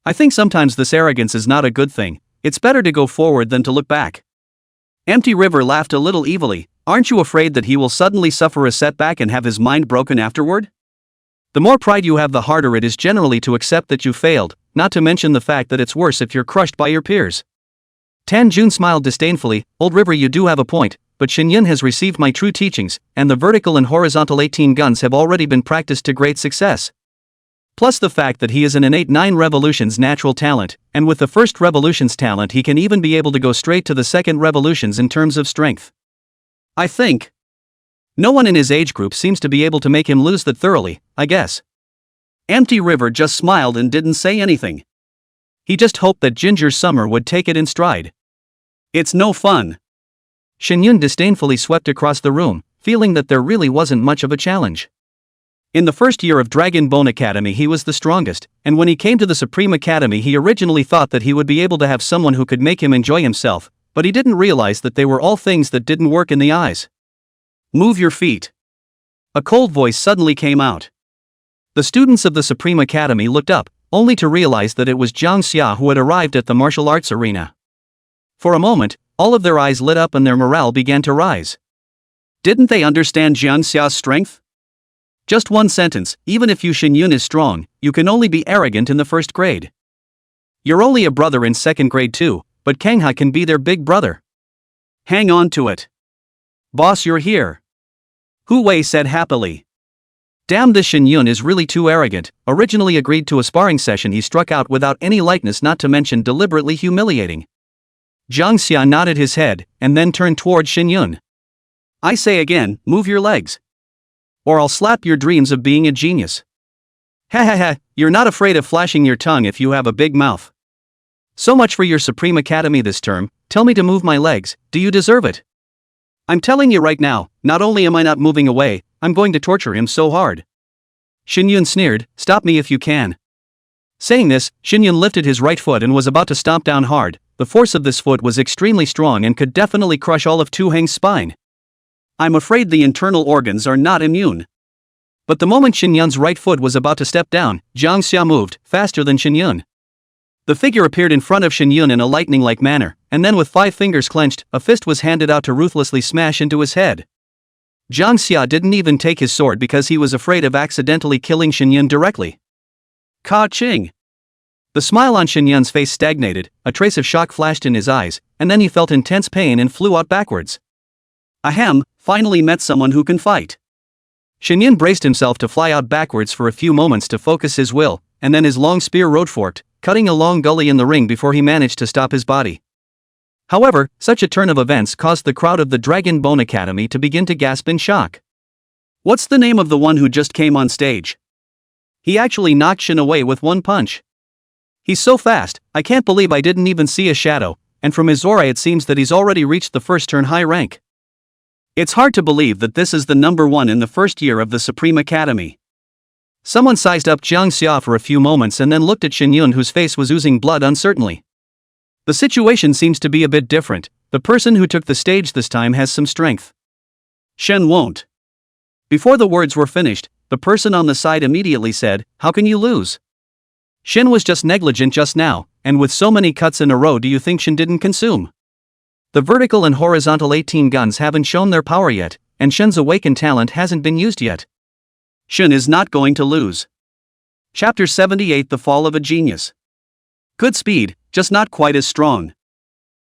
I think sometimes this arrogance is not a good thing. It's better to go forward than to look back. Empty River laughed a little evilly. Aren't you afraid that he will suddenly suffer a setback and have his mind broken afterward? The more pride you have, the harder it is generally to accept that you failed, not to mention the fact that it's worse if you're crushed by your peers. Danjo smiled disdainfully. Old River, you do have a point, but Xinyun has received my true teachings, and the vertical and horizontal 18 guns have already been practiced to great success. Plus the fact that he is an innate 9 revolutions natural talent, and with the first revolutions talent he can even be able to go straight to the second revolutions in terms of strength. I think no one in his age group seems to be able to make him lose that thoroughly, I guess. Empty River just smiled and didn't say anything. He just hoped that Ginger Summer would take it in stride. It's no fun. Xinyun disdainfully swept across the room, feeling that there really wasn't much of a challenge. In the first year of Dragon Bone Academy he was the strongest, and when he came to the Supreme Academy he originally thought that he would be able to have someone who could make him enjoy himself, but he didn't realize that they were all things that didn't work in the eyes. Move your feet. A cold voice suddenly came out. The students of the Supreme Academy looked up, only to realize that it was Jang Xia who had arrived at the martial arts arena. For a moment, all of their eyes lit up and their morale began to rise. Didn't they understand Jang Xia's strength? Just one sentence, even if you Xinyun is strong, you can only be arrogant in the first grade. You're only a brother in second grade too, but Kangha can be their big brother. Hang on to it. Boss, you're here. Hu Wei said happily. Damn, this Xinyun is really too arrogant. Originally agreed to a sparring session he struck out without any lightness, not to mention deliberately humiliating. Jang Xia nodded his head, and then turned toward Xinyun. I say again, move your legs. Or I'll slap your dreams of being a genius. Ha ha ha, you're not afraid of flashing your tongue if you have a big mouth. So much for your Supreme Academy this term. Tell me to move my legs, do you deserve it? I'm telling you right now, not only am I not moving away, I'm going to torture him so hard. Xinyun sneered, stop me if you can. Saying this, Xinyun lifted his right foot and was about to stomp down hard. The force of this foot was extremely strong and could definitely crush all of Tu Heng's spine. I'm afraid the internal organs are not immune. But the moment Xinyun's right foot was about to step down, Jang Xia moved, faster than Xinyun. The figure appeared in front of Xinyun in a lightning-like manner, and then with 5 fingers clenched, a fist was handed out to ruthlessly smash into his head. Jang Xia didn't even take his sword because he was afraid of accidentally killing Xinyun directly. Ka-ching! The smile on Xinyun's face stagnated, a trace of shock flashed in his eyes, and then he felt intense pain and flew out backwards. Ahem, finally met someone who can fight. Xinyun braced himself to fly out backwards for a few moments to focus his will, and then his long spear road forked, cutting a long gully in the ring before he managed to stop his body. However, such a turn of events caused the crowd of the Dragon Bone Academy to begin to gasp in shock. What's the name of the one who just came on stage? He actually knocked Shin away with one punch. He's so fast, I can't believe I didn't even see a shadow, and from his aura it seems that he's already reached the first turn high rank. It's hard to believe that this is the number 1 in the first year of the Supreme Academy. Someone sized up Jang Xia for a few moments and then looked at Xinyun, whose face was oozing blood uncertainly. The situation seems to be a bit different. The person who took the stage this time has some strength. Shen won't. Before the words were finished, the person on the side immediately said, how can you lose? Shen was just negligent just now, and with so many cuts in a row, do you think Shen didn't consume? The vertical and horizontal 18 guns haven't shown their power yet, and Shen's awakened talent hasn't been used yet. Shen is not going to lose. Chapter 78, The Fall of a Genius. Good speed, just not quite as strong.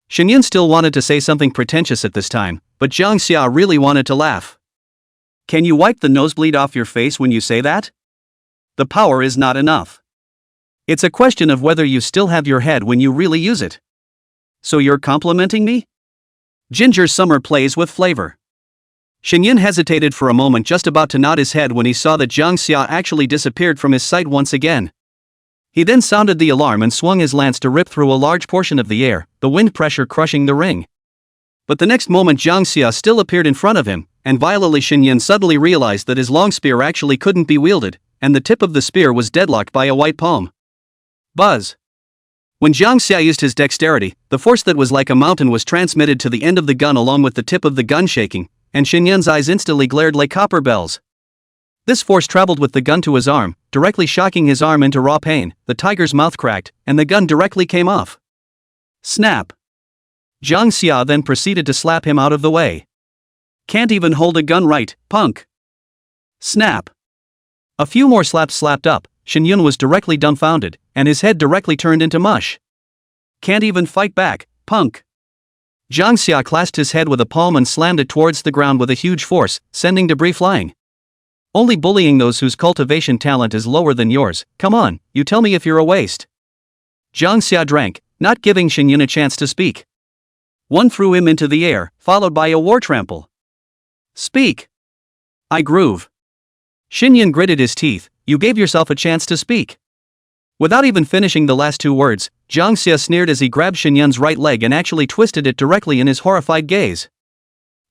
Xinyun still wanted to say something pretentious at this time, but Jang Xia really wanted to laugh. Can you wipe the nosebleed off your face when you say that? The power is not enough. It's a question of whether you still have your head when you really use it. So you're complimenting me? Ginger Summer plays with flavor. Xinyan hesitated for a moment, just about to nod his head when he saw that Jang Xia actually disappeared from his sight once again. He then sounded the alarm and swung his lance to rip through a large portion of the air, the wind pressure crushing the ring. But the next moment Jang Xia still appeared in front of him, and violently Xinyan suddenly realized that his long spear actually couldn't be wielded, and the tip of the spear was deadlocked by a white palm. Buzz! When Jang Xia used his dexterity, the force that was like a mountain was transmitted to the end of the gun along with the tip of the gun shaking, and Xinyan's eyes instantly glared like copper bells. This force traveled with the gun to his arm, directly shocking his arm into raw pain. The tiger's mouth cracked, and the gun directly came off. Snap! Jang Xia then proceeded to slap him out of the way. Can't even hold a gun right, punk! Snap! A few more slaps slapped up, Xinyan was directly dumbfounded, and his head directly turned into mush. Can't even fight back, punk! Jang Xia clasped his head with a palm and slammed it towards the ground with a huge force, sending debris flying. Only bullying those whose cultivation talent is lower than yours. Come on, you tell me if you're a waste. Jang Xia drank, not giving Xinyan a chance to speak. One threw him into the air, followed by a war trample. Speak! I groove. Xinyan gritted his teeth. You gave yourself a chance to speak. Without even finishing the last two words, Jang Xia sneered as he grabbed Xinyan's right leg and actually twisted it directly in his horrified gaze.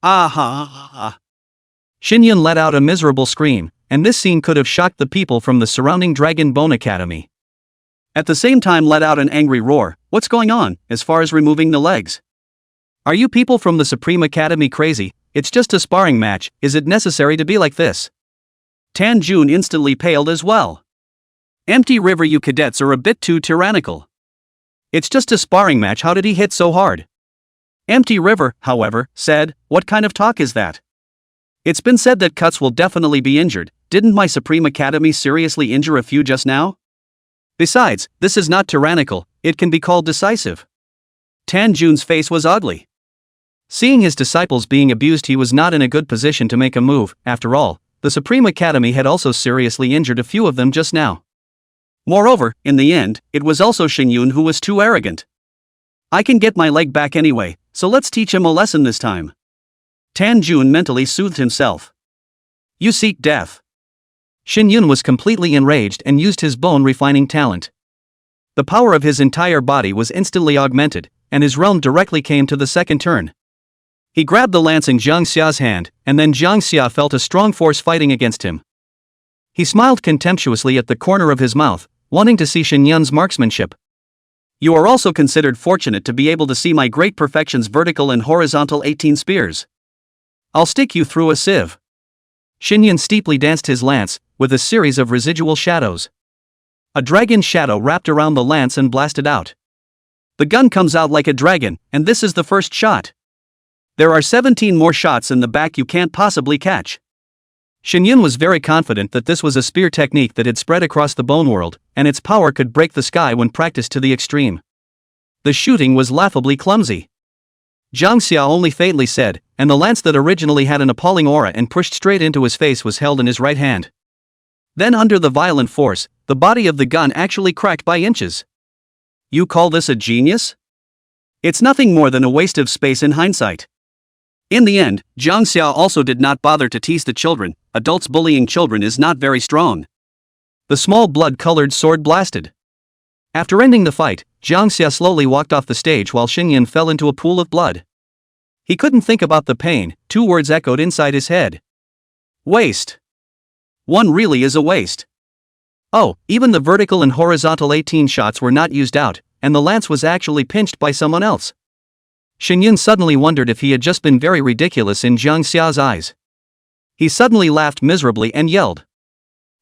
Ah ha ha ha. Xinyan let out a miserable scream, and this scene could have shocked the people from the surrounding Dragon Bone Academy. At the same time let out an angry roar. What's going on, as far as removing the legs? Are you people from the Supreme Academy crazy? It's just a sparring match, is it necessary to be like this? Tan Jun instantly paled as well. Empty River, you cadets are a bit too tyrannical. It's just a sparring match, how did he hit so hard? Empty River, however, said, what kind of talk is that? It's been said that cuts will definitely be injured. Didn't my Supreme Academy seriously injure a few just now? Besides, this is not tyrannical, it can be called decisive. Tan Jun's face was ugly. Seeing his disciples being abused, he was not in a good position to make a move. After all, the Supreme Academy had also seriously injured a few of them just now. Moreover, in the end, it was also Xinyan who was too arrogant. I can get my leg back anyway, so let's teach him a lesson this time. Tan Jun mentally soothed himself. You seek death. Xinyan was completely enraged and used his bone refining talent. The power of his entire body was instantly augmented, and his realm directly came to the second turn. He grabbed the lance in Jang Xia's hand, and then Jang Xia felt a strong force fighting against him. He smiled contemptuously at the corner of his mouth, wanting to see Xinyan's marksmanship. You are also considered fortunate to be able to see my great perfections, vertical and horizontal 18 spears. I'll stick you through a sieve. Xinyan steeply danced his lance, with a series of residual shadows. A dragon shadow wrapped around the lance and blasted out. The gun comes out like a dragon, and this is the first shot. There are 17 more shots in the back you can't possibly catch. Xinyan was very confident that this was a spear technique that had spread across the bone world, and its power could break the sky when practiced to the extreme. The shooting was laughably clumsy. Jang Xia only faintly said, and the lance that originally had an appalling aura and pushed straight into his face was held in his right hand. Then under the violent force, the body of the gun actually cracked by inches. You call this a genius? It's nothing more than a waste of space in hindsight. In the end, Jang Xia also did not bother to tease the children. Adults bullying children is not very strong. The small blood-colored sword blasted. After ending the fight, Jang Xia slowly walked off the stage while Xinyan fell into a pool of blood. He couldn't think about the pain. Two words echoed inside his head. Waste. One really is a waste. Oh, even the vertical and horizontal 18 shots were not used out, and the lance was actually pinched by someone else. Xinyan suddenly wondered if he had just been very ridiculous in Jang Xia's eyes. He suddenly laughed miserably and yelled.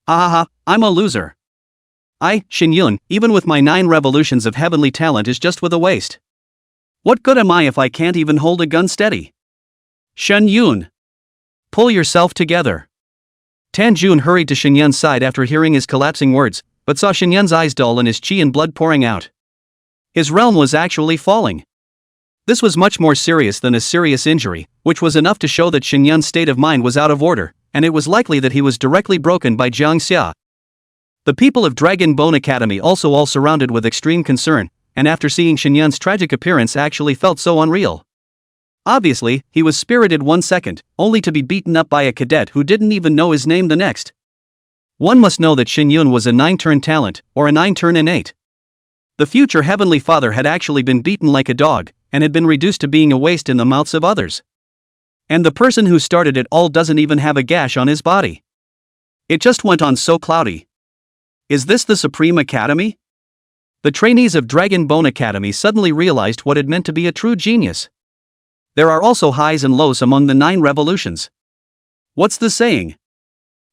Ah, I'm a loser. Xinyan, even with my 9 revolutions of heavenly talent is just with a waste. What good am I if I can't even hold a gun steady? Xinyan! Pull yourself together. Tan Jun hurried to Xinyan's side after hearing his collapsing words, but saw Xinyan's eyes dull and his chi and blood pouring out. His realm was actually falling. This was much more serious than a serious injury, which was enough to show that Xinyan's state of mind was out of order, and it was likely that he was directly broken by Jang Xia. The people of Dragon Bone Academy also all surrounded with extreme concern, and after seeing Xinyan's tragic appearance actually felt so unreal. Obviously, he was spirited 1 second, only to be beaten up by a cadet who didn't even know his name the next. One must know that Xinyun was a 9-turn talent, or a 9-turn innate. The future Heavenly Father had actually been beaten like a dog, and had been reduced to being a waste in the mouths of others. And the person who started it all doesn't even have a gash on his body. It just went on so cloudy. Is this the Supreme Academy? The trainees of Dragon Bone Academy suddenly realized what it meant to be a true genius. There are also highs and lows among the 9 revolutions. What's the saying?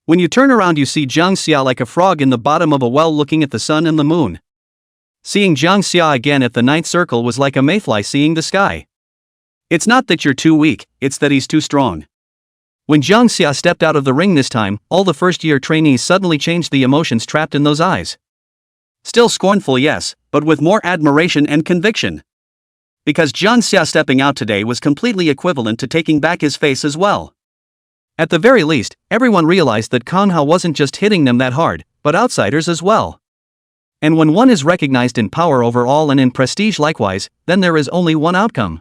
When you turn around you see Jang Xia like a frog in the bottom of a well looking at the sun and the moon. Seeing Jang Xia again at the 9th circle was like a mayfly seeing the sky. It's not that you're too weak, it's that he's too strong. When Jang Xia stepped out of the ring this time, all the first-year trainees suddenly changed the emotions trapped in those eyes. Still scornful, yes, but with more admiration and conviction. Because Jang Xia stepping out today was completely equivalent to taking back his face as well. At the very least, everyone realized that Kanha wasn't just hitting them that hard, but outsiders as well. And when one is recognized in power overall and in prestige likewise, then there is only one outcome.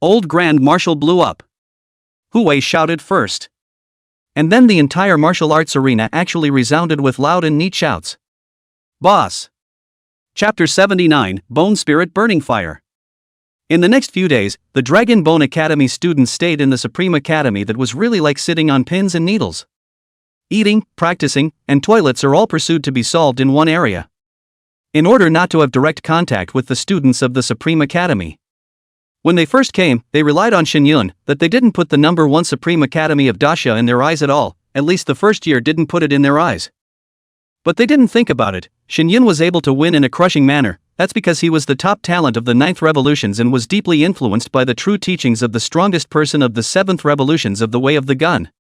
Old Grand Marshal blew up. Huwei shouted first. And then the entire martial arts arena actually resounded with loud and neat shouts. Boss. Chapter 79, Bone Spirit Burning Fire. In the next few days, the Dragon Bone Academy students stayed in the Supreme Academy that was really like sitting on pins and needles. Eating, practicing, and toilets are all pursued to be solved in one area. In order not to have direct contact with the students of the Supreme Academy. When they first came, they relied on Xinyun, that they didn't put the number 1 Supreme Academy of Daxia in their eyes at all, at least the first year didn't put it in their eyes. But they didn't think about it, Xinyun was able to win in a crushing manner, that's because he was the top talent of the 9th revolutions and was deeply influenced by the true teachings of the strongest person of the 7th revolutions of the Way of the Gun.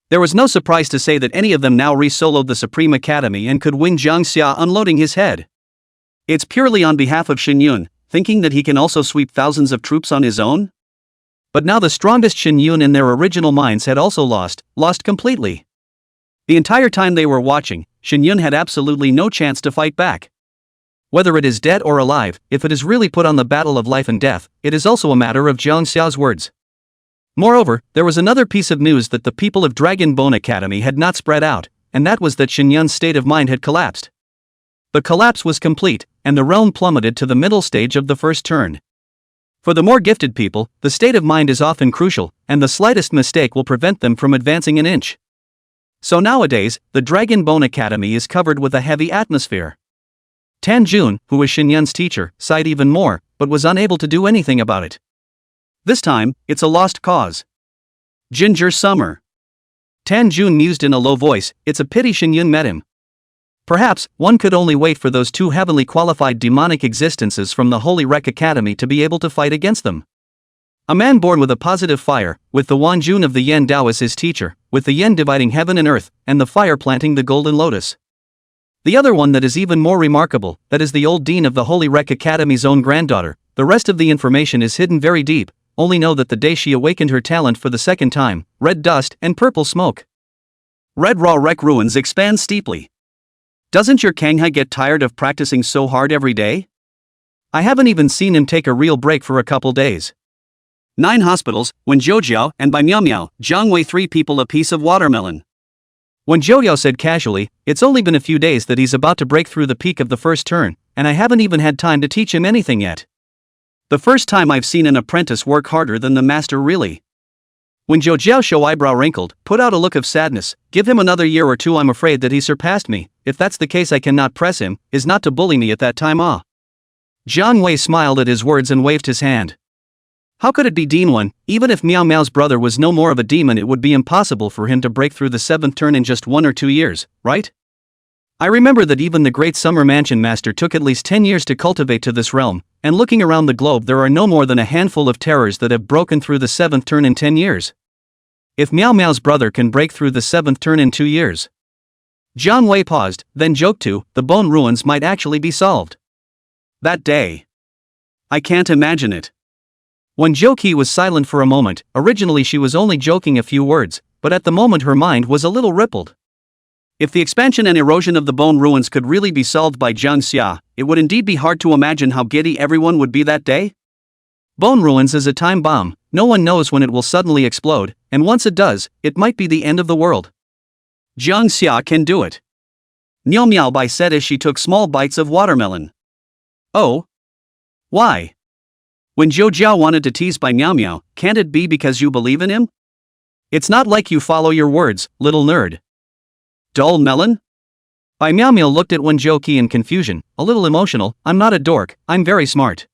There was no surprise to say that any of them now re-soloed the Supreme Academy and could win Jang Xia unloading his head. It's purely on behalf of Xinyun, thinking that he can also sweep thousands of troops on his own? But now the strongest Xinyun in their original minds had also lost completely. The entire time they were watching, Xinyun had absolutely no chance to fight back. Whether it is dead or alive, if it is really put on the battle of life and death, it is also a matter of Jang Xia's words. Moreover, there was another piece of news that the people of Dragon Bone Academy had not spread out, and that was that Xinyun's state of mind had collapsed. The collapse was complete, and the realm plummeted to the middle stage of the first turn. For the more gifted people, the state of mind is often crucial, and the slightest mistake will prevent them from advancing an inch. So nowadays, the Dragon Bone Academy is covered with a heavy atmosphere. Tanjun, who was Xinyun's teacher, sighed even more, but was unable to do anything about it. This time, it's a lost cause. Ginger Summer. Tanjun mused in a low voice, it's a pity Xinyun met him. Perhaps, one could only wait for those 2 heavenly qualified demonic existences from the Holy Rec Academy to be able to fight against them. A man born with a positive fire, with the Wanjun of the Yen Dao as his teacher, with the Yen dividing heaven and earth, and the fire planting the golden lotus. The other one that is even more remarkable, that is the old dean of the Holy Rec Academy's own granddaughter. The rest of the information is hidden very deep, only know that the day she awakened her talent for the second time, red dust and purple smoke. Red raw rec ruins expand steeply. Doesn't your Kangha get tired of practicing so hard every day? I haven't even seen him take a real break for a couple days. 9 hospitals, when Zhoujiao and by Miao Miao, Zhang Wei 3 people a piece of watermelon. When Zhoujiao said casually, it's only been a few days that he's about to break through the peak of the first turn, and I haven't even had time to teach him anything yet. The first time I've seen an apprentice work harder than the master really. When Zhou Jiaoshu eyebrow wrinkled, put out a look of sadness, give him another year or 2 I'm afraid that he surpassed me, if that's the case I cannot press him, is not to bully me at that time Jiang Wei smiled at his words and waved his hand. How could it be Dean 1, even if Miao Miao's brother was no more of a demon it would be impossible for him to break through the 7th turn in just 1 or 2 years, right? I remember that even the great Summer Mansion Master took at least 10 years to cultivate to this realm, and looking around the globe there are no more than a handful of terrors that have broken through the 7th turn in 10 years. If Miao Miao's brother can break through the 7th turn in 2 years. Jiang Wei paused, then joked the bone ruins might actually be solved. That day. I can't imagine it. When Zhou Qi was silent for a moment, originally she was only joking a few words, but at the moment her mind was a little rippled. If the expansion and erosion of the bone ruins could really be solved by Jang Xia, it would indeed be hard to imagine how giddy everyone would be that day. Bone Ruins is a time bomb, no one knows when it will suddenly explode, and once it does, it might be the end of the world. Jang Xia can do it. Meow Meow Bai said as she took small bites of watermelon. Oh? Why? When Zhou Jiao wanted to tease Bai Meow Meow, can't it be because you believe in him? It's not like you follow your words, little nerd. Dull melon? Bai Meow Meow looked at Wen Zhouqi in confusion, a little emotional. I'm not a dork, I'm very smart.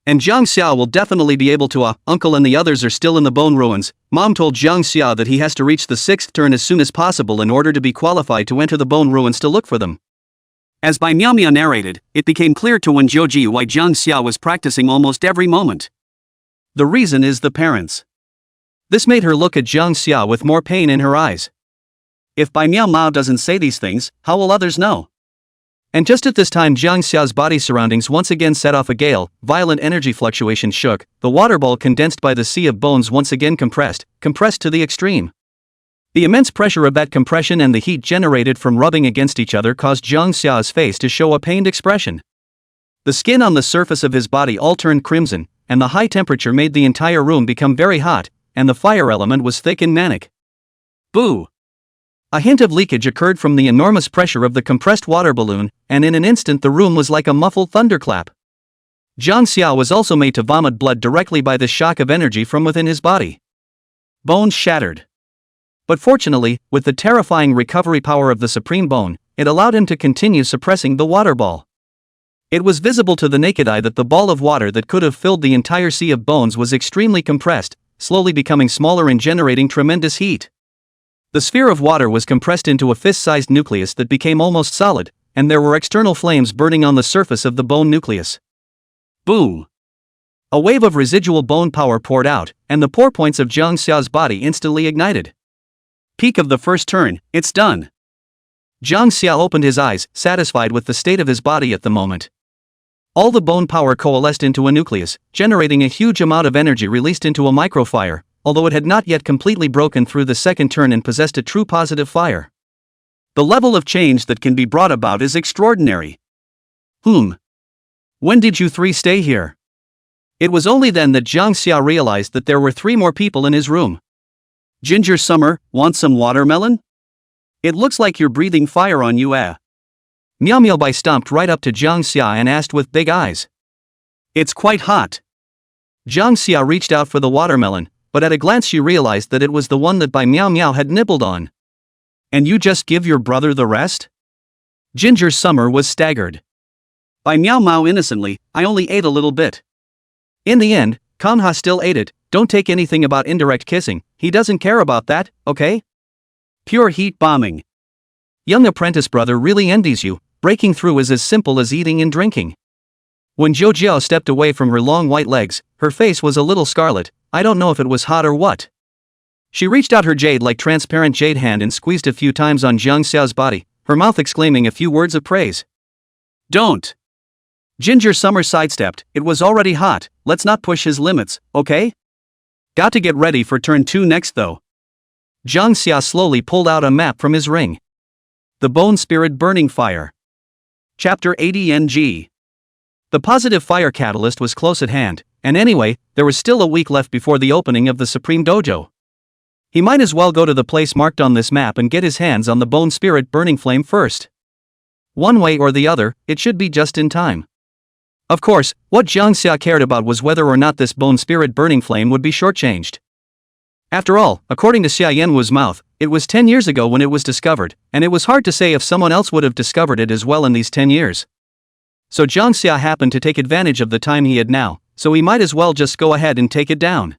And Jang Xia will definitely be able to. Uncle and the others are still in the Bone Ruins. Mom told Jang Xia that he has to reach the 6th turn as soon as possible in order to be qualified to enter the Bone Ruins to look for them. As Bai Meow Meow narrated, it became clear to Wen Zhouji why Jang Xia was practicing almost every moment. The reason is the parents. This made her look at Jang Xia with more pain in her eyes. If Bai Meow Meow doesn't say these things, how will others know? And just at this time Jang Xia's body surroundings once again set off a gale, violent energy fluctuations shook, the water ball condensed by the sea of bones once again compressed to the extreme. The immense pressure of that compression and the heat generated from rubbing against each other caused Jang Xia's face to show a pained expression. The skin on the surface of his body all turned crimson, and the high temperature made the entire room become very hot, and the fire element was thick and manic. Boo! A hint of leakage occurred from the enormous pressure of the compressed water balloon, and in an instant the room was like a muffled thunderclap. Jang Xia was also made to vomit blood directly by the shock of energy from within his body. Bones shattered. But fortunately, with the terrifying recovery power of the Supreme Bone, it allowed him to continue suppressing the water ball. It was visible to the naked eye that the ball of water that could have filled the entire sea of bones was extremely compressed, slowly becoming smaller and generating tremendous heat. The sphere of water was compressed into a fist-sized nucleus that became almost solid, and there were external flames burning on the surface of the bone nucleus. Boom! A wave of residual bone power poured out, and the pore points of Jang Xia's body instantly ignited. Peak of the first turn, it's done. Jang Xia opened his eyes, satisfied with the state of his body at the moment. All the bone power coalesced into a nucleus, generating a huge amount of energy released into a microfire, although it had not yet completely broken through the second turn and possessed a true positive fire. The level of change that can be brought about is extraordinary. When did you three stay here? It was only then that Jang Xia realized that there were 3 more people in his room. Ginger Summer, want some watermelon? It looks like you're breathing fire on you, eh? Meow Meow Bai stomped right up to Jang Xia and asked with big eyes. It's quite hot. Jang Xia reached out for the watermelon, but at a glance she realized that it was the one that Bai Meow Meow had nibbled on. And you just give your brother the rest? Ginger Summer was staggered. Bai Meow Meow innocently, I only ate a little bit. In the end, Kanha still ate it. Don't take anything about indirect kissing, he doesn't care about that, okay? Pure heat bombing. Young apprentice brother really envies you, breaking through is as simple as eating and drinking. When Zhou Jiao stepped away from her long white legs, her face was a little scarlet. I don't know if it was hot or what. She reached out her jade-like transparent jade hand and squeezed a few times on Jang Xia's body, her mouth exclaiming a few words of praise. Don't! Ginger Summer sidestepped, it was already hot, let's not push his limits, okay? Got to get ready for turn 2 next though. Jang Xia slowly pulled out a map from his ring. The Bone Spirit Burning Fire. Chapter 80 NG. The positive fire catalyst was close at hand, and anyway, there was still a week left before the opening of the Supreme Dojo. He might as well go to the place marked on this map and get his hands on the Bone Spirit Burning Flame first. One way or the other, it should be just in time. Of course, what Jang Xia cared about was whether or not this Bone Spirit Burning Flame would be shortchanged. After all, according to Xia Yanwu's mouth, it was 10 years ago when it was discovered, and it was hard to say if someone else would have discovered it as well in these 10 years. So Jang Xia happened to take advantage of the time he had now, so he might as well just go ahead and take it down.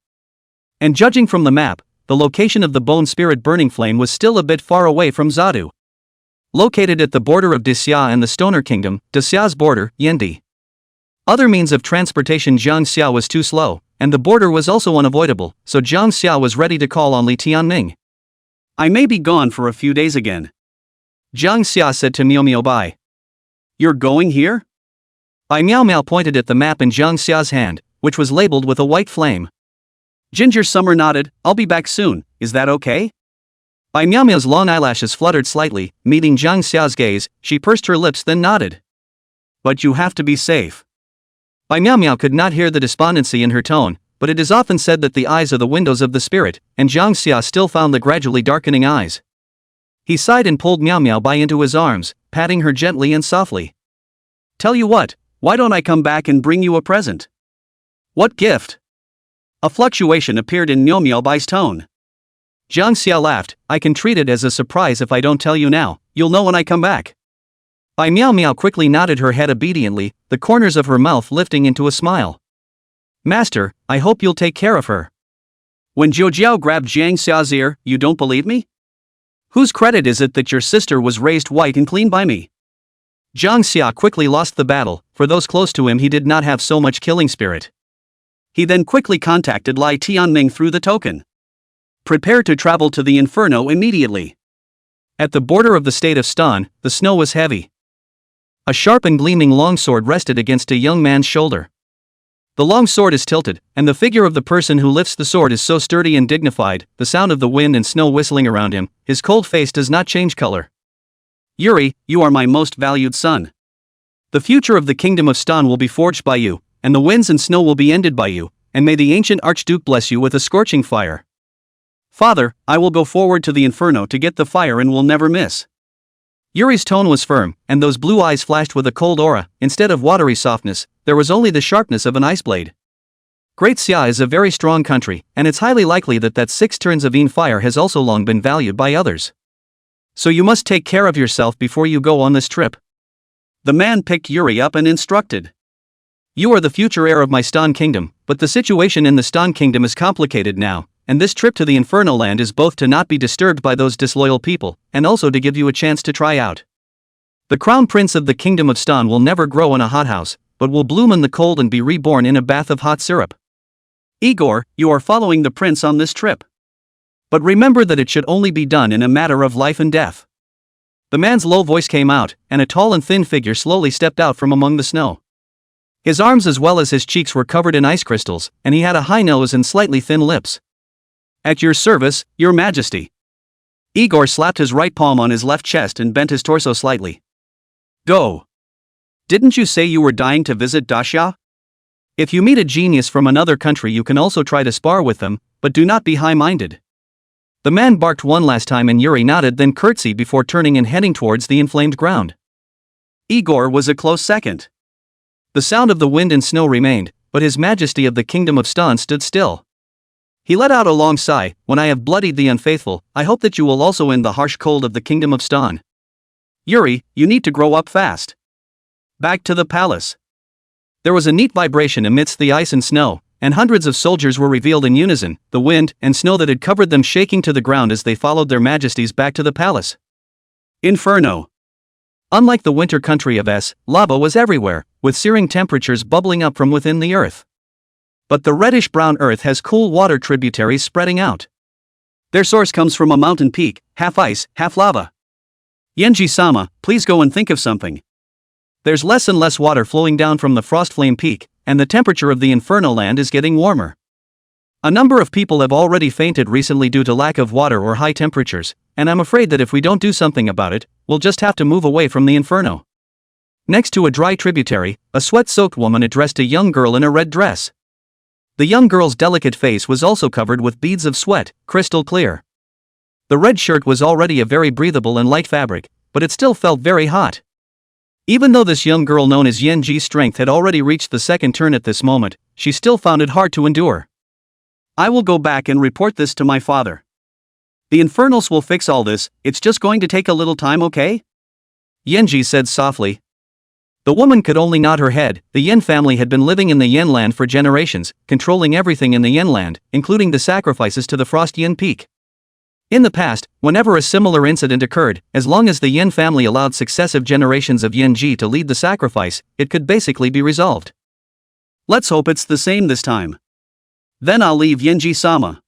And judging from the map, the location of the Bone Spirit Burning Flame was still a bit far away from Zadu. Located at the border of Xia and the Stoner Kingdom, Xia's border, Yendi. Other means of transportation Jang Xia was too slow, and the border was also unavoidable, so Jang Xia was ready to call on Li Tianming. I may be gone for a few days again. Jang Xia said to Meow Meow Bai. You're going here? Bai Meow Meow pointed at the map in Jang Xia's hand, which was labeled with a white flame. Ginger Summer nodded, I'll be back soon, is that okay? Bai Meow Meow's long eyelashes fluttered slightly, meeting Jang Xia's gaze, she pursed her lips then nodded. But you have to be safe. Bai Miao Miao could not hear the despondency in her tone, but it is often said that the eyes are the windows of the spirit, and Jang Xia still found the gradually darkening eyes. He sighed and pulled Miao Miao Bai into his arms, patting her gently and softly. Tell you what, why don't I come back and bring you a present? What gift? A fluctuation appeared in Miao Miao Bai's tone. Jang Xia laughed, I can treat it as a surprise if I don't tell you now, you'll know when I come back. Bai Miao Miao quickly nodded her head obediently, the corners of her mouth lifting into a smile. Master, I hope you'll take care of her. When Zhou Jiao grabbed Jang Xia's ear, you don't believe me? Whose credit is it that your sister was raised white and clean by me? Jang Xia quickly lost the battle, for those close to him he did not have so much killing spirit. He then quickly contacted Lai Tianming through the token. Prepare to travel to the Inferno immediately. At the border of the state of Stan, the snow was heavy. A sharp and gleaming longsword rested against a young man's shoulder. The long sword is tilted, and the figure of the person who lifts the sword is so sturdy and dignified, the sound of the wind and snow whistling around him, his cold face does not change color. Yuri, you are my most valued son. The future of the kingdom of Stan will be forged by you, and the winds and snow will be ended by you, and may the ancient Archduke bless you with a scorching fire. Father, I will go forward to the Inferno to get the fire and will never miss. Yuri's tone was firm, and those blue eyes flashed with a cold aura. Instead of watery softness, there was only the sharpness of an ice blade. Great Xia is a very strong country, and it's highly likely that 6 turns of Yin fire has also long been valued by others. So you must take care of yourself before you go on this trip. The man picked Yuri up and instructed. You are the future heir of my Stan kingdom, but the situation in the Stan kingdom is complicated now, and this trip to the Inferno land is both to not be disturbed by those disloyal people, and also to give you a chance to try out. The crown prince of the kingdom of Stan will never grow in a hothouse, but will bloom in the cold and be reborn in a bath of hot syrup. Igor, you are following the prince on this trip. But remember that it should only be done in a matter of life and death. The man's low voice came out, and a tall and thin figure slowly stepped out from among the snow. His arms as well as his cheeks were covered in ice crystals, and he had a high nose and slightly thin lips. At your service, your majesty. Igor slapped his right palm on his left chest and bent his torso slightly. Go. Didn't you say you were dying to visit Daxia? If you meet a genius from another country you can also try to spar with them, but do not be high-minded. The man barked one last time and Yuri nodded then curtsied before turning and heading towards the inflamed ground. Igor was a close second. The sound of the wind and snow remained, but his majesty of the kingdom of Stan stood still. He let out a long sigh, when I have bloodied the unfaithful, I hope that you will also end the harsh cold of the kingdom of Stan. Yuri, you need to grow up fast. Back to the palace. There was a neat vibration amidst the ice and snow, and hundreds of soldiers were revealed in unison, the wind and snow that had covered them shaking to the ground as they followed their majesties back to the palace. Inferno. Unlike the winter country of S, lava was everywhere, with searing temperatures bubbling up from within the earth. But the reddish-brown earth has cool water tributaries spreading out. Their source comes from a mountain peak, half ice, half lava. Yenji-sama, please go and think of something. There's less and less water flowing down from the frost flame peak, and the temperature of the Inferno land is getting warmer. A number of people have already fainted recently due to lack of water or high temperatures, and I'm afraid that if we don't do something about it, we'll just have to move away from the Inferno. Next to a dry tributary, a sweat-soaked woman addressed a young girl in a red dress. The young girl's delicate face was also covered with beads of sweat, crystal clear. The red shirt was already a very breathable and light fabric, but it still felt very hot. Even though this young girl known as Yenji's strength had already reached the second turn at this moment, she still found it hard to endure. I will go back and report this to my father. The Infernals will fix all this, it's just going to take a little time, okay? Yenji said softly. The woman could only nod her head. The Yen family had been living in the Yen land for generations, controlling everything in the Yen land, including the sacrifices to the Frost Yen Peak. In the past, whenever a similar incident occurred, as long as the Yen family allowed successive generations of Yenji to lead the sacrifice, it could basically be resolved. Let's hope it's the same this time. Then I'll leave Yenji-sama.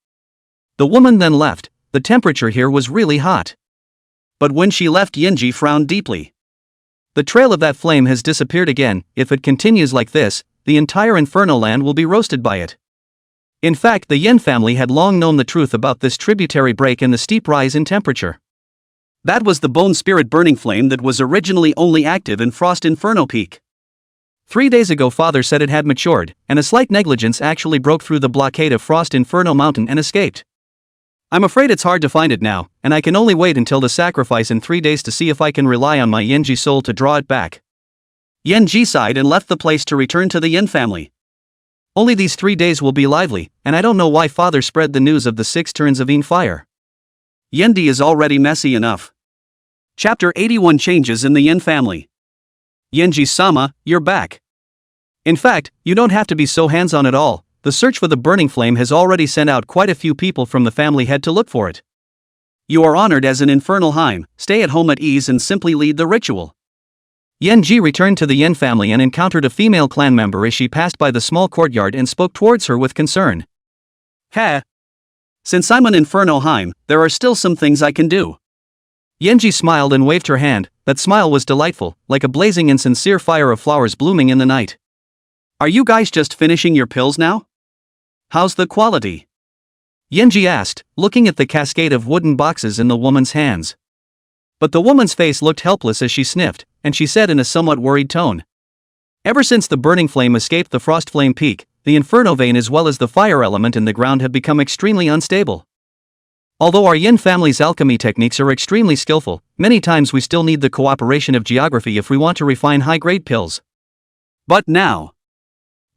The woman then left. The temperature here was really hot. But when she left, Yenji frowned deeply. The trail of that flame has disappeared again. If it continues like this, the entire Inferno land will be roasted by it. In fact, the Yen family had long known the truth about this tributary break and the steep rise in temperature. That was the bone spirit burning flame that was originally only active in Frost Inferno Peak. 3 days ago father said it had matured, and a slight negligence actually broke through the blockade of Frost Inferno Mountain and escaped. I'm afraid it's hard to find it now, and I can only wait until the sacrifice in 3 days to see if I can rely on my Yenji soul to draw it back. Yenji sighed and left the place to return to the Yen family. Only these 3 days will be lively, and I don't know why father spread the news of the 6 turns of Yin fire. Yendi is already messy enough. Chapter 81 Changes in the Yen family. Yenji-sama, you're back. In fact, you don't have to be so hands-on at all. The search for the burning flame has already sent out quite a few people from the family head to look for it. You are honored as an infernal Heim, stay at home at ease and simply lead the ritual. Yenji returned to the Yen family and encountered a female clan member as she passed by the small courtyard and spoke towards her with concern. Heh. Since I'm an inferno Heim, there are still some things I can do. Yenji smiled and waved her hand. That smile was delightful, like a blazing and sincere fire of flowers blooming in the night. Are you guys just finishing your pills now? How's the quality? Yenji asked, looking at the cascade of wooden boxes in the woman's hands. But the woman's face looked helpless as she sniffed, and she said in a somewhat worried tone. Ever since the burning flame escaped the frost flame peak, the inferno vein as well as the fire element in the ground have become extremely unstable. Although our Yin family's alchemy techniques are extremely skillful, many times we still need the cooperation of geography if we want to refine high-grade pills. But now.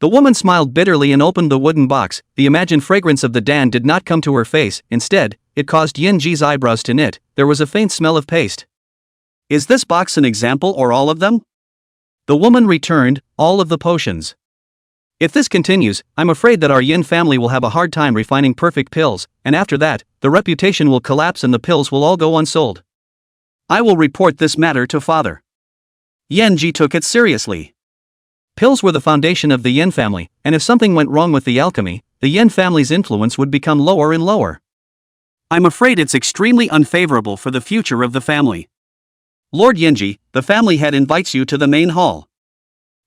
The woman smiled bitterly and opened the wooden box. The imagined fragrance of the Dan did not come to her face, instead, it caused Yenji's eyebrows to knit. There was a faint smell of paste. Is this box an example or all of them? The woman returned, all of the potions. If this continues, I'm afraid that our Yin family will have a hard time refining perfect pills, and after that, the reputation will collapse and the pills will all go unsold. I will report this matter to father. Yenji took it seriously. Pills were the foundation of the Yin family, and if something went wrong with the alchemy, the Yin family's influence would become lower and lower. I'm afraid it's extremely unfavorable for the future of the family. Lord Yenji, the family head invites you to the main hall.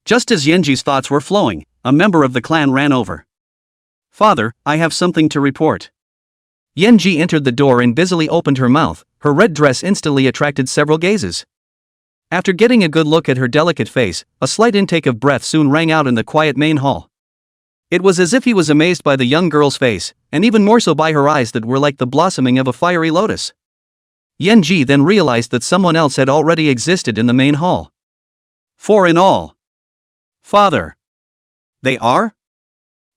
Just as Yenji's thoughts were flowing, a member of the clan ran over. Father, I have something to report. Yenji entered the door and busily opened her mouth. Her red dress instantly attracted several gazes. After getting a good look at her delicate face, a slight intake of breath soon rang out in the quiet main hall. It was as if he was amazed by the young girl's face, and even more so by her eyes that were like the blossoming of a fiery lotus. Yenji then realized that someone else had already existed in the main hall. 4 in all. Father. They are?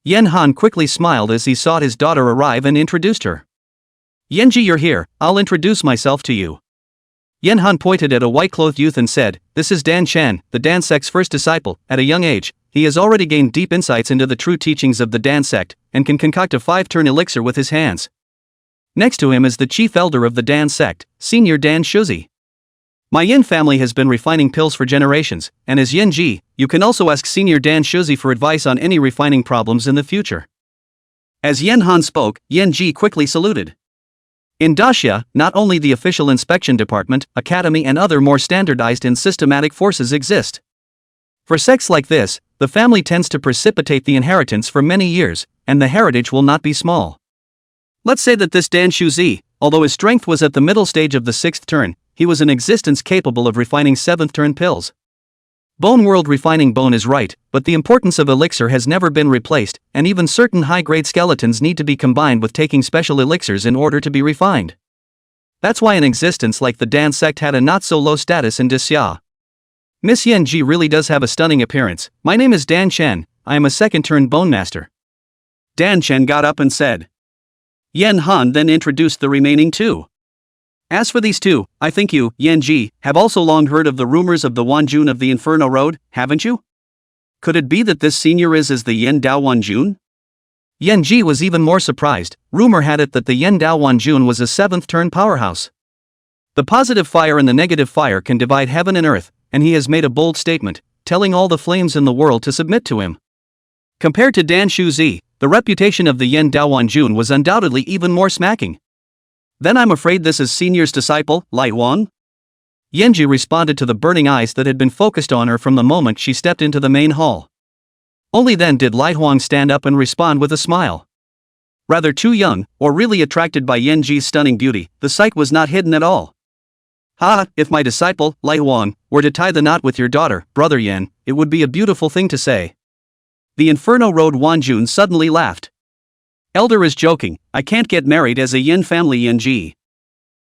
Yen Han quickly smiled as he saw his daughter arrive and introduced her. Yenji, you're here, I'll introduce myself to you. Yen Han pointed at a white-clothed youth and said, this is Dan Shan, the Dan sect's first disciple. At a young age, he has already gained deep insights into the true teachings of the Dan sect, and can concoct a 5-turn elixir with his hands. Next to him is the chief elder of the Dan sect, Senior Dan Shuzi. My Yin family has been refining pills for generations, and as Yenji, you can also ask Senior Dan Shuzi for advice on any refining problems in the future. As Yen Han spoke, Yenji quickly saluted. In Daxia, not only the official inspection department, academy and other more standardized and systematic forces exist. For sects like this, the family tends to precipitate the inheritance for many years, and the heritage will not be small. Let's say that this Dan Shuzi, although his strength was at the middle stage of the 6th turn, he was in existence capable of refining 7th turn pills. Bone World refining bone is right, but the importance of elixir has never been replaced, and even certain high-grade skeletons need to be combined with taking special elixirs in order to be refined. That's why an existence like the Dan sect had a not-so-low status in Daxia. Miss Yenji really does have a stunning appearance. My name is Dan Chen, I am a 2nd-turn bone master. Dan Chen got up and said. Yen Han then introduced the remaining 2. As for these 2, I think you, Yenji, have also long heard of the rumors of the Wanjun of the Inferno Road, haven't you? Could it be that this senior is the Yen Dao Wanjun? Yenji was even more surprised. Rumor had it that the Yen Dao Wanjun was a 7th turn powerhouse. The positive fire and the negative fire can divide heaven and earth, and he has made a bold statement, telling all the flames in the world to submit to him. Compared to Dan Shuzi, the reputation of the Yen Dao Wanjun was undoubtedly even more smacking. Then I'm afraid this is Senior's disciple, Lai Wang? Yenji responded to the burning eyes that had been focused on her from the moment she stepped into the main hall. Only then did Lai Huang stand up and respond with a smile. Rather too young, or really attracted by Yenji's stunning beauty, the sight was not hidden at all. If my disciple, Lai Wang, were to tie the knot with your daughter, Brother Yan, it would be a beautiful thing to say. The Inferno Road Wanjun suddenly laughed. Elder is joking, I can't get married as a Yin family Yanji.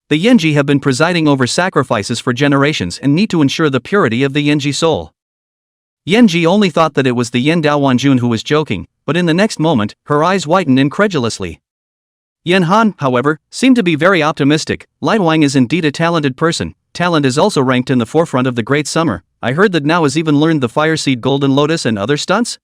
The Yanji have been presiding over sacrifices for generations and need to ensure the purity of the Yanji soul. Yanji only thought that it was the Yen Dao Wanjun who was joking, but in the next moment, her eyes whitened incredulously. Yen Han, however, seemed to be very optimistic. Lai Wang is indeed a talented person. Talent is also ranked in the forefront of the Great Summer. I heard that now has even learned the Fire Seed Golden Lotus and other stunts?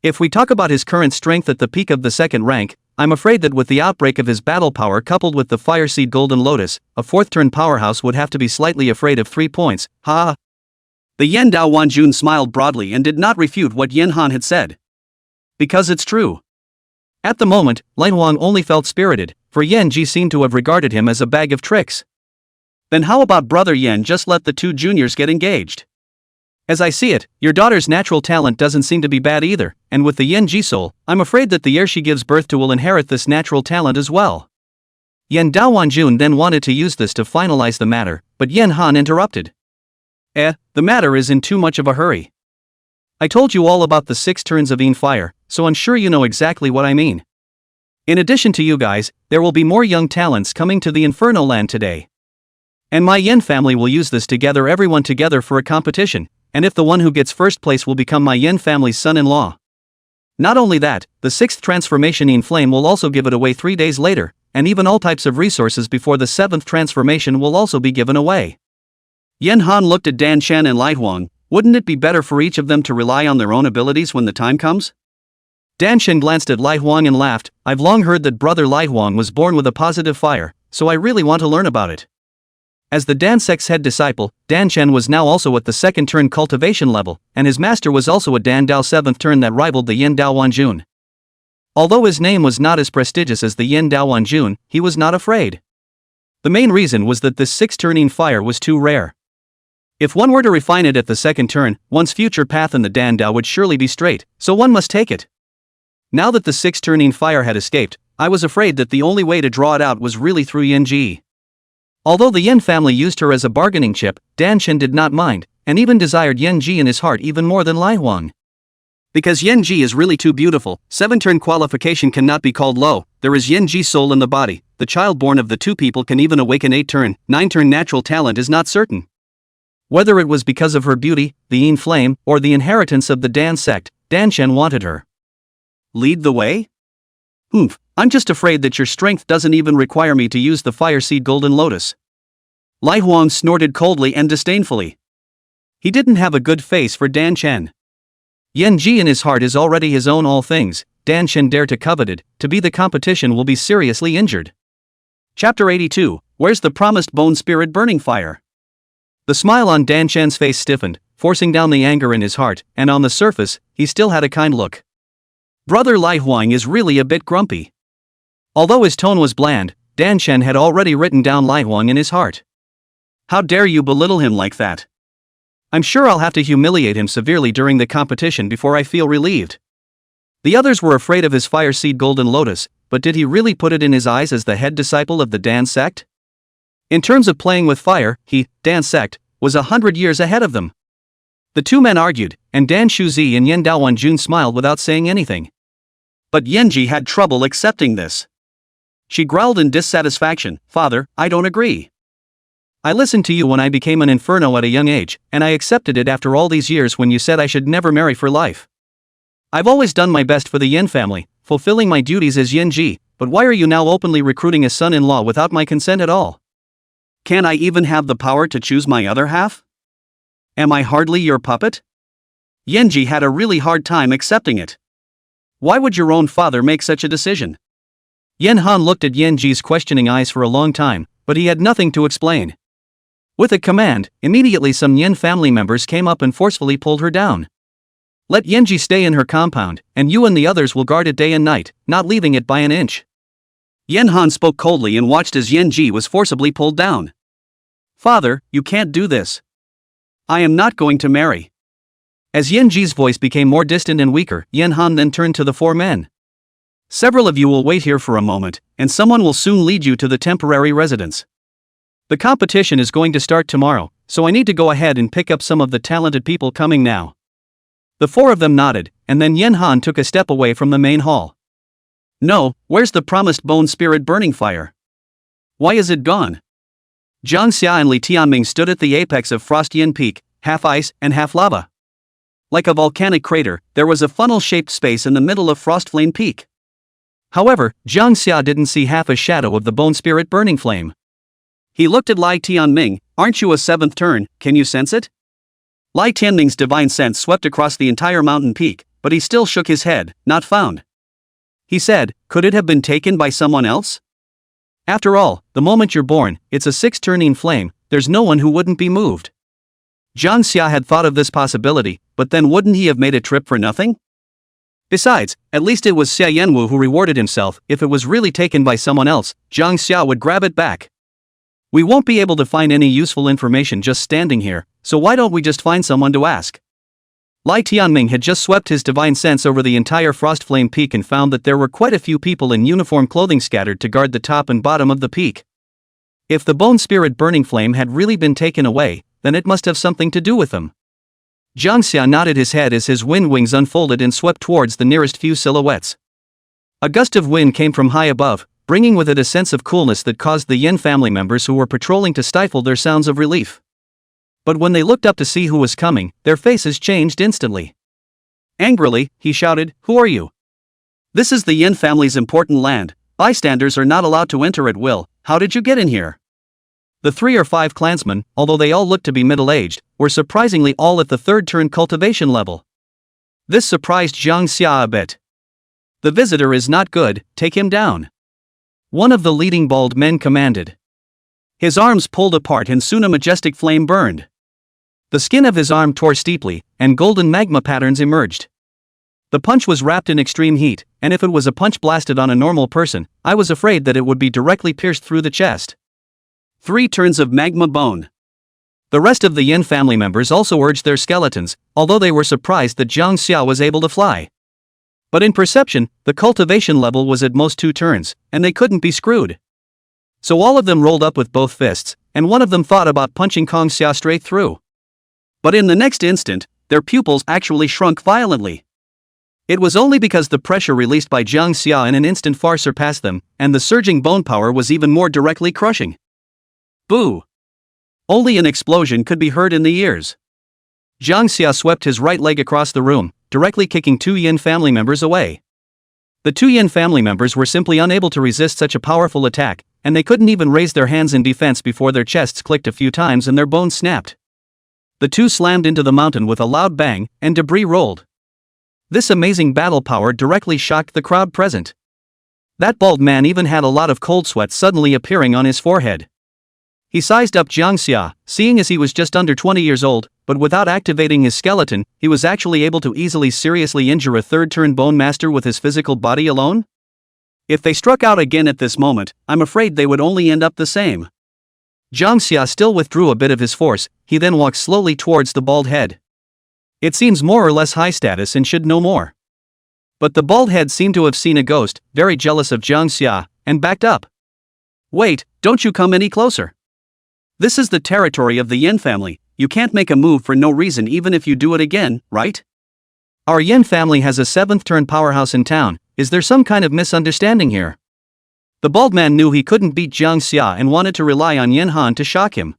If we talk about his current strength at the peak of the second rank, I'm afraid that with the outbreak of his battle power coupled with the Fire Seed Golden Lotus, a fourth turn powerhouse would have to be slightly afraid of 3 points. The Yen Dao Wanjun smiled broadly and did not refute what Yen Han had said. Because it's true. At the moment, Lai Wang only felt spirited, for Yen Ji seemed to have regarded him as a bag of tricks. Then how about Brother Yen just let the two juniors get engaged? As I see it, your daughter's natural talent doesn't seem to be bad either, and with the Yen Ji soul, I'm afraid that the heir she gives birth to will inherit this natural talent as well. Yen Dao Wanjun then wanted to use this to finalize the matter, but Yen Han interrupted. The matter is in too much of a hurry. I told you all about the 6 turns of Yin Fire, so I'm sure you know exactly what I mean. In addition to you guys, there will be more young talents coming to the Inferno Land today. And my Yen family will use this to gather everyone together for a competition, and if the one who gets first place will become my Yen family's son-in-law. Not only that, the 6th transformation Yin Flame will also give it away 3 days later, and even all types of resources before the 7th transformation will also be given away. Yen Han looked at Dan Shen and Lai Huang. Wouldn't it be better for each of them to rely on their own abilities when the time comes? Dan Shen glanced at Lai Huang and laughed. I've long heard that Brother Lai Huang was born with a positive fire, so I really want to learn about it. As the Dan sect's head disciple, Dan Shen was now also at the 2nd turn cultivation level, and his master was also a Dan Dao 7th turn that rivaled the Yin Dao Wanjun. Although his name was not as prestigious as the Yin Dao Wanjun, he was not afraid. The main reason was that this 6th turning fire was too rare. If one were to refine it at the 2nd turn, one's future path in the Dan Dao would surely be straight, so one must take it. Now that the 6th turning fire had escaped, I was afraid that the only way to draw it out was really through Yen Ji. Although the Yen family used her as a bargaining chip, Dan Shen did not mind, and even desired Yen Ji in his heart even more than Lai Huang. Because Yen Ji is really too beautiful, 7-turn qualification cannot be called low. There is Yen Ji soul in the body. The child born of the two people can even awaken 8-turn, 9-turn natural talent is not certain. Whether it was because of her beauty, the Yin Flame, or the inheritance of the Dan sect, Dan Shen wanted her. Lead the way? I'm just afraid that your strength doesn't even require me to use the Fire Seed Golden Lotus. Lai Huang snorted coldly and disdainfully. He didn't have a good face for Dan Shen. Yen Ji in his heart is already his own all things. Dan Shen dare to covet it, to be the competition will be seriously injured. Chapter 82, Where's the promised bone spirit burning fire? The smile on Dan Shen's face stiffened, forcing down the anger in his heart, and on the surface, he still had a kind look. Brother Lai Huang is really a bit grumpy. Although his tone was bland, Dan Shen had already written down Lai Huang in his heart. How dare you belittle him like that? I'm sure I'll have to humiliate him severely during the competition before I feel relieved. The others were afraid of his Fire Seed Golden Lotus, but did he really put it in his eyes as the head disciple of the Dan sect? In terms of playing with fire, he, Dan sect, was 100 years ahead of them. The two men argued, and Dan Shuzi and Yen Dao Wanjun smiled without saying anything. But Yenji had trouble accepting this. She growled in dissatisfaction, Father, I don't agree. I listened to you when I became an inferno at a young age, and I accepted it after all these years when you said I should never marry for life. I've always done my best for the Yen family, fulfilling my duties as Yenji, but why are you now openly recruiting a son-in-law without my consent at all? Can I even have the power to choose my other half? Am I hardly your puppet? Yenji had a really hard time accepting it. Why would your own father make such a decision? Yen Han looked at Yenji's questioning eyes for a long time, but he had nothing to explain. With a command, immediately some Yen family members came up and forcefully pulled her down. Let Yenji stay in her compound, and you and the others will guard it day and night, not leaving it by an inch. Yen Han spoke coldly and watched as Yenji was forcibly pulled down. Father, you can't do this. I am not going to marry. As Yenji's voice became more distant and weaker, Yen Han then turned to the 4 men. Several of you will wait here for a moment, and someone will soon lead you to the temporary residence. The competition is going to start tomorrow, so I need to go ahead and pick up some of the talented people coming now. The four of them nodded, and then Yen Han took a step away from the main hall. No, where's the promised bone spirit burning fire? Why is it gone? Jang Xia and Li Tianming stood at the apex of Frost Yin Peak, half ice and half lava. Like a volcanic crater, there was a funnel-shaped space in the middle of Frost Flame Peak. However, Jang Xia didn't see half a shadow of the bone spirit burning flame. He looked at Li Tianming. Aren't you a seventh turn, can you sense it? Li Tianming's divine sense swept across the entire mountain peak, but he still shook his head. Not found. He said, could it have been taken by someone else? After all, the moment you're born, it's a six-turning flame, there's no one who wouldn't be moved. Jang Xia had thought of this possibility, but then wouldn't he have made a trip for nothing? Besides, at least it was Xia Yanwu who rewarded himself. If it was really taken by someone else, Jang Xia would grab it back. We won't be able to find any useful information just standing here, so why don't we just find someone to ask? Li Tianming had just swept his divine sense over the entire Frost Flame Peak and found that there were quite a few people in uniform clothing scattered to guard the top and bottom of the peak. If the bone spirit burning flame had really been taken away, then it must have something to do with them. Jang Xia nodded his head as his wind wings unfolded and swept towards the nearest few silhouettes. A gust of wind came from high above, bringing with it a sense of coolness that caused the Yin family members who were patrolling to stifle their sounds of relief. But when they looked up to see who was coming, their faces changed instantly. Angrily, he shouted, "Who are you? This is the Yin family's important land. Bystanders are not allowed to enter at will. How did you get in here?" The 3 or 5 clansmen, although they all looked to be middle-aged, were surprisingly all at the third turn cultivation level. This surprised Jang Xia a bit. The visitor is not good, take him down. One of the leading bald men commanded. His arms pulled apart and soon a majestic flame burned. The skin of his arm tore steeply, and golden magma patterns emerged. The punch was wrapped in extreme heat, and if it was a punch blasted on a normal person, I was afraid that it would be directly pierced through the chest. 3 turns of magma bone. The rest of the Yin family members also urged their skeletons, although they were surprised that Jang Xia was able to fly. But in perception, the cultivation level was at most 2 turns, and they couldn't be screwed. So all of them rolled up with both fists, and one of them thought about punching Kang Xia straight through. But in the next instant, their pupils actually shrunk violently. It was only because the pressure released by Jang Xia in an instant far surpassed them, and the surging bone power was even more directly crushing. Boo! Only an explosion could be heard in the ears. Jang Xia swept his right leg across the room, directly kicking 2 Yin family members away. The 2 Yin family members were simply unable to resist such a powerful attack, and they couldn't even raise their hands in defense before their chests clicked a few times and their bones snapped. The 2 slammed into the mountain with a loud bang, and debris rolled. This amazing battle power directly shocked the crowd present. That bald man even had a lot of cold sweat suddenly appearing on his forehead. He sized up Jang Xia, seeing as he was just under 20 years old, but without activating his skeleton, he was actually able to easily seriously injure a third-turn bone master with his physical body alone? If they struck out again at this moment, I'm afraid they would only end up the same. Jang Xia still withdrew a bit of his force. He then walked slowly towards the bald head. It seems more or less high status and should know more. But the bald head seemed to have seen a ghost, very jealous of Jang Xia, and backed up. Wait, don't you come any closer. This is the territory of the Yin family. You can't make a move for no reason even if you do it again, right? Our Yin family has a 7th turn powerhouse in town. Is there some kind of misunderstanding here? The bald man knew he couldn't beat Jang Xia and wanted to rely on Yin Han to shock him.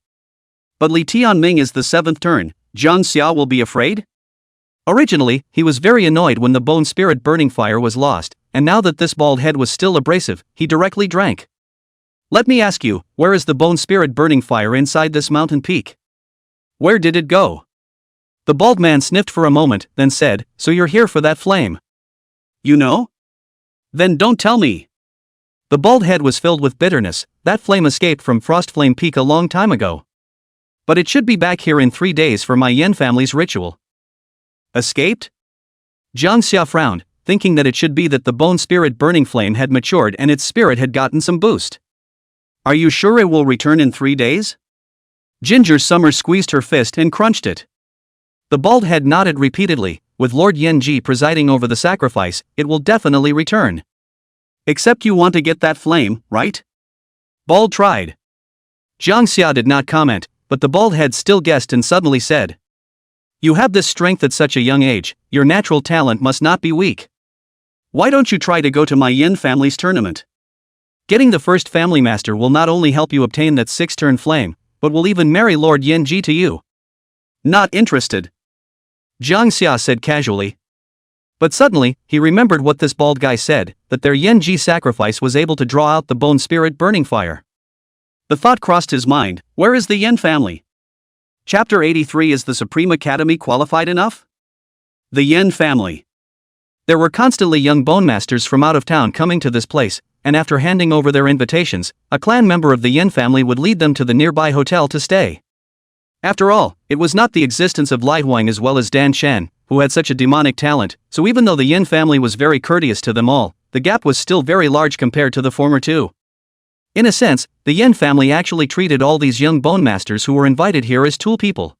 But Li Tianming is the 7th turn. Jang Xia will be afraid? Originally, he was very annoyed when the bone spirit burning fire was lost, and now that this bald head was still abrasive, he directly drank. Let me ask you, where is the bone spirit burning fire inside this mountain peak? Where did it go? The bald man sniffed for a moment, then said, so you're here for that flame? You know? Then don't tell me. The bald head was filled with bitterness. That flame escaped from Frost Flame Peak a long time ago. But it should be back here in 3 days for my Yin family's ritual. Escaped? Jang Xia frowned, thinking that it should be that the bone spirit burning flame had matured and its spirit had gotten some boost. Are you sure it will return in 3 days? Ginger Summer squeezed her fist and crunched it. The bald head nodded repeatedly. With Lord Yenji presiding over the sacrifice, it will definitely return. Except you want to get that flame, right? Bald tried. Jang Xia did not comment, but the bald head still guessed and suddenly said. You have this strength at such a young age, your natural talent must not be weak. Why don't you try to go to my Yin family's tournament? Getting the first family master will not only help you obtain that 6-turn flame, but will even marry Lord Yin Ji to you. Not interested. Jang Xia said casually. But suddenly, he remembered what this bald guy said, that their Yin Ji sacrifice was able to draw out the bone spirit burning fire. The thought crossed his mind, where is the Yin family? Chapter 83. Is the Supreme Academy qualified enough? The Yin family. There were constantly young bone masters from out of town coming to this place, and after handing over their invitations, a clan member of the Yin family would lead them to the nearby hotel to stay. After all, it was not the existence of Wang as well as Dan Shan, who had such a demonic talent, so even though the Yin family was very courteous to them all, the gap was still very large compared to the former two. In a sense, the Yin family actually treated all these young bone masters who were invited here as tool people.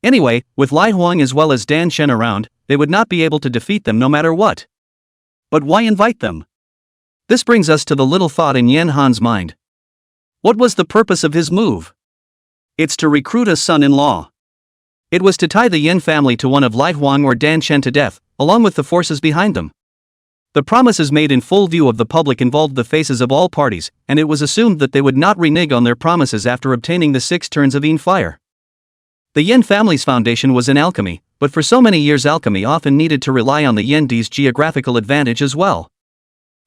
Anyway, with Wang as well as Dan Shen around, they would not be able to defeat them no matter what. But why invite them? This brings us to the little thought in Yan Han's mind. What was the purpose of his move? It's to recruit a son-in-law. It was to tie the Yin family to one of Wang or Dan Shen to death, along with the forces behind them. The promises made in full view of the public involved the faces of all parties, and it was assumed that they would not renege on their promises after obtaining the 6 turns of Yin fire. The Yin family's foundation was in alchemy, but for so many years alchemy often needed to rely on the Yendi's geographical advantage as well.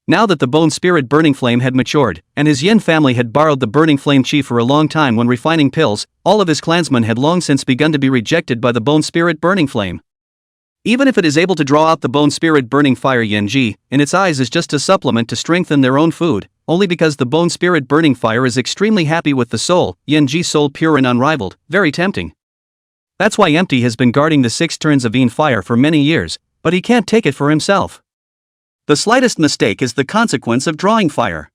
Now that the bone spirit burning flame had matured, and his Yin family had borrowed the burning flame chi for a long time when refining pills, all of his clansmen had long since begun to be rejected by the bone spirit burning flame. Even if it is able to draw out the bone spirit burning fire Yin Ji, in its eyes is just a supplement to strengthen their own food, only because the bone spirit burning fire is extremely happy with the soul, Yin Ji soul pure and unrivaled, very tempting. That's why Auntie has been guarding the 6 turns of Yin fire for many years, but he can't take it for himself. The slightest mistake is the consequence of drawing fire.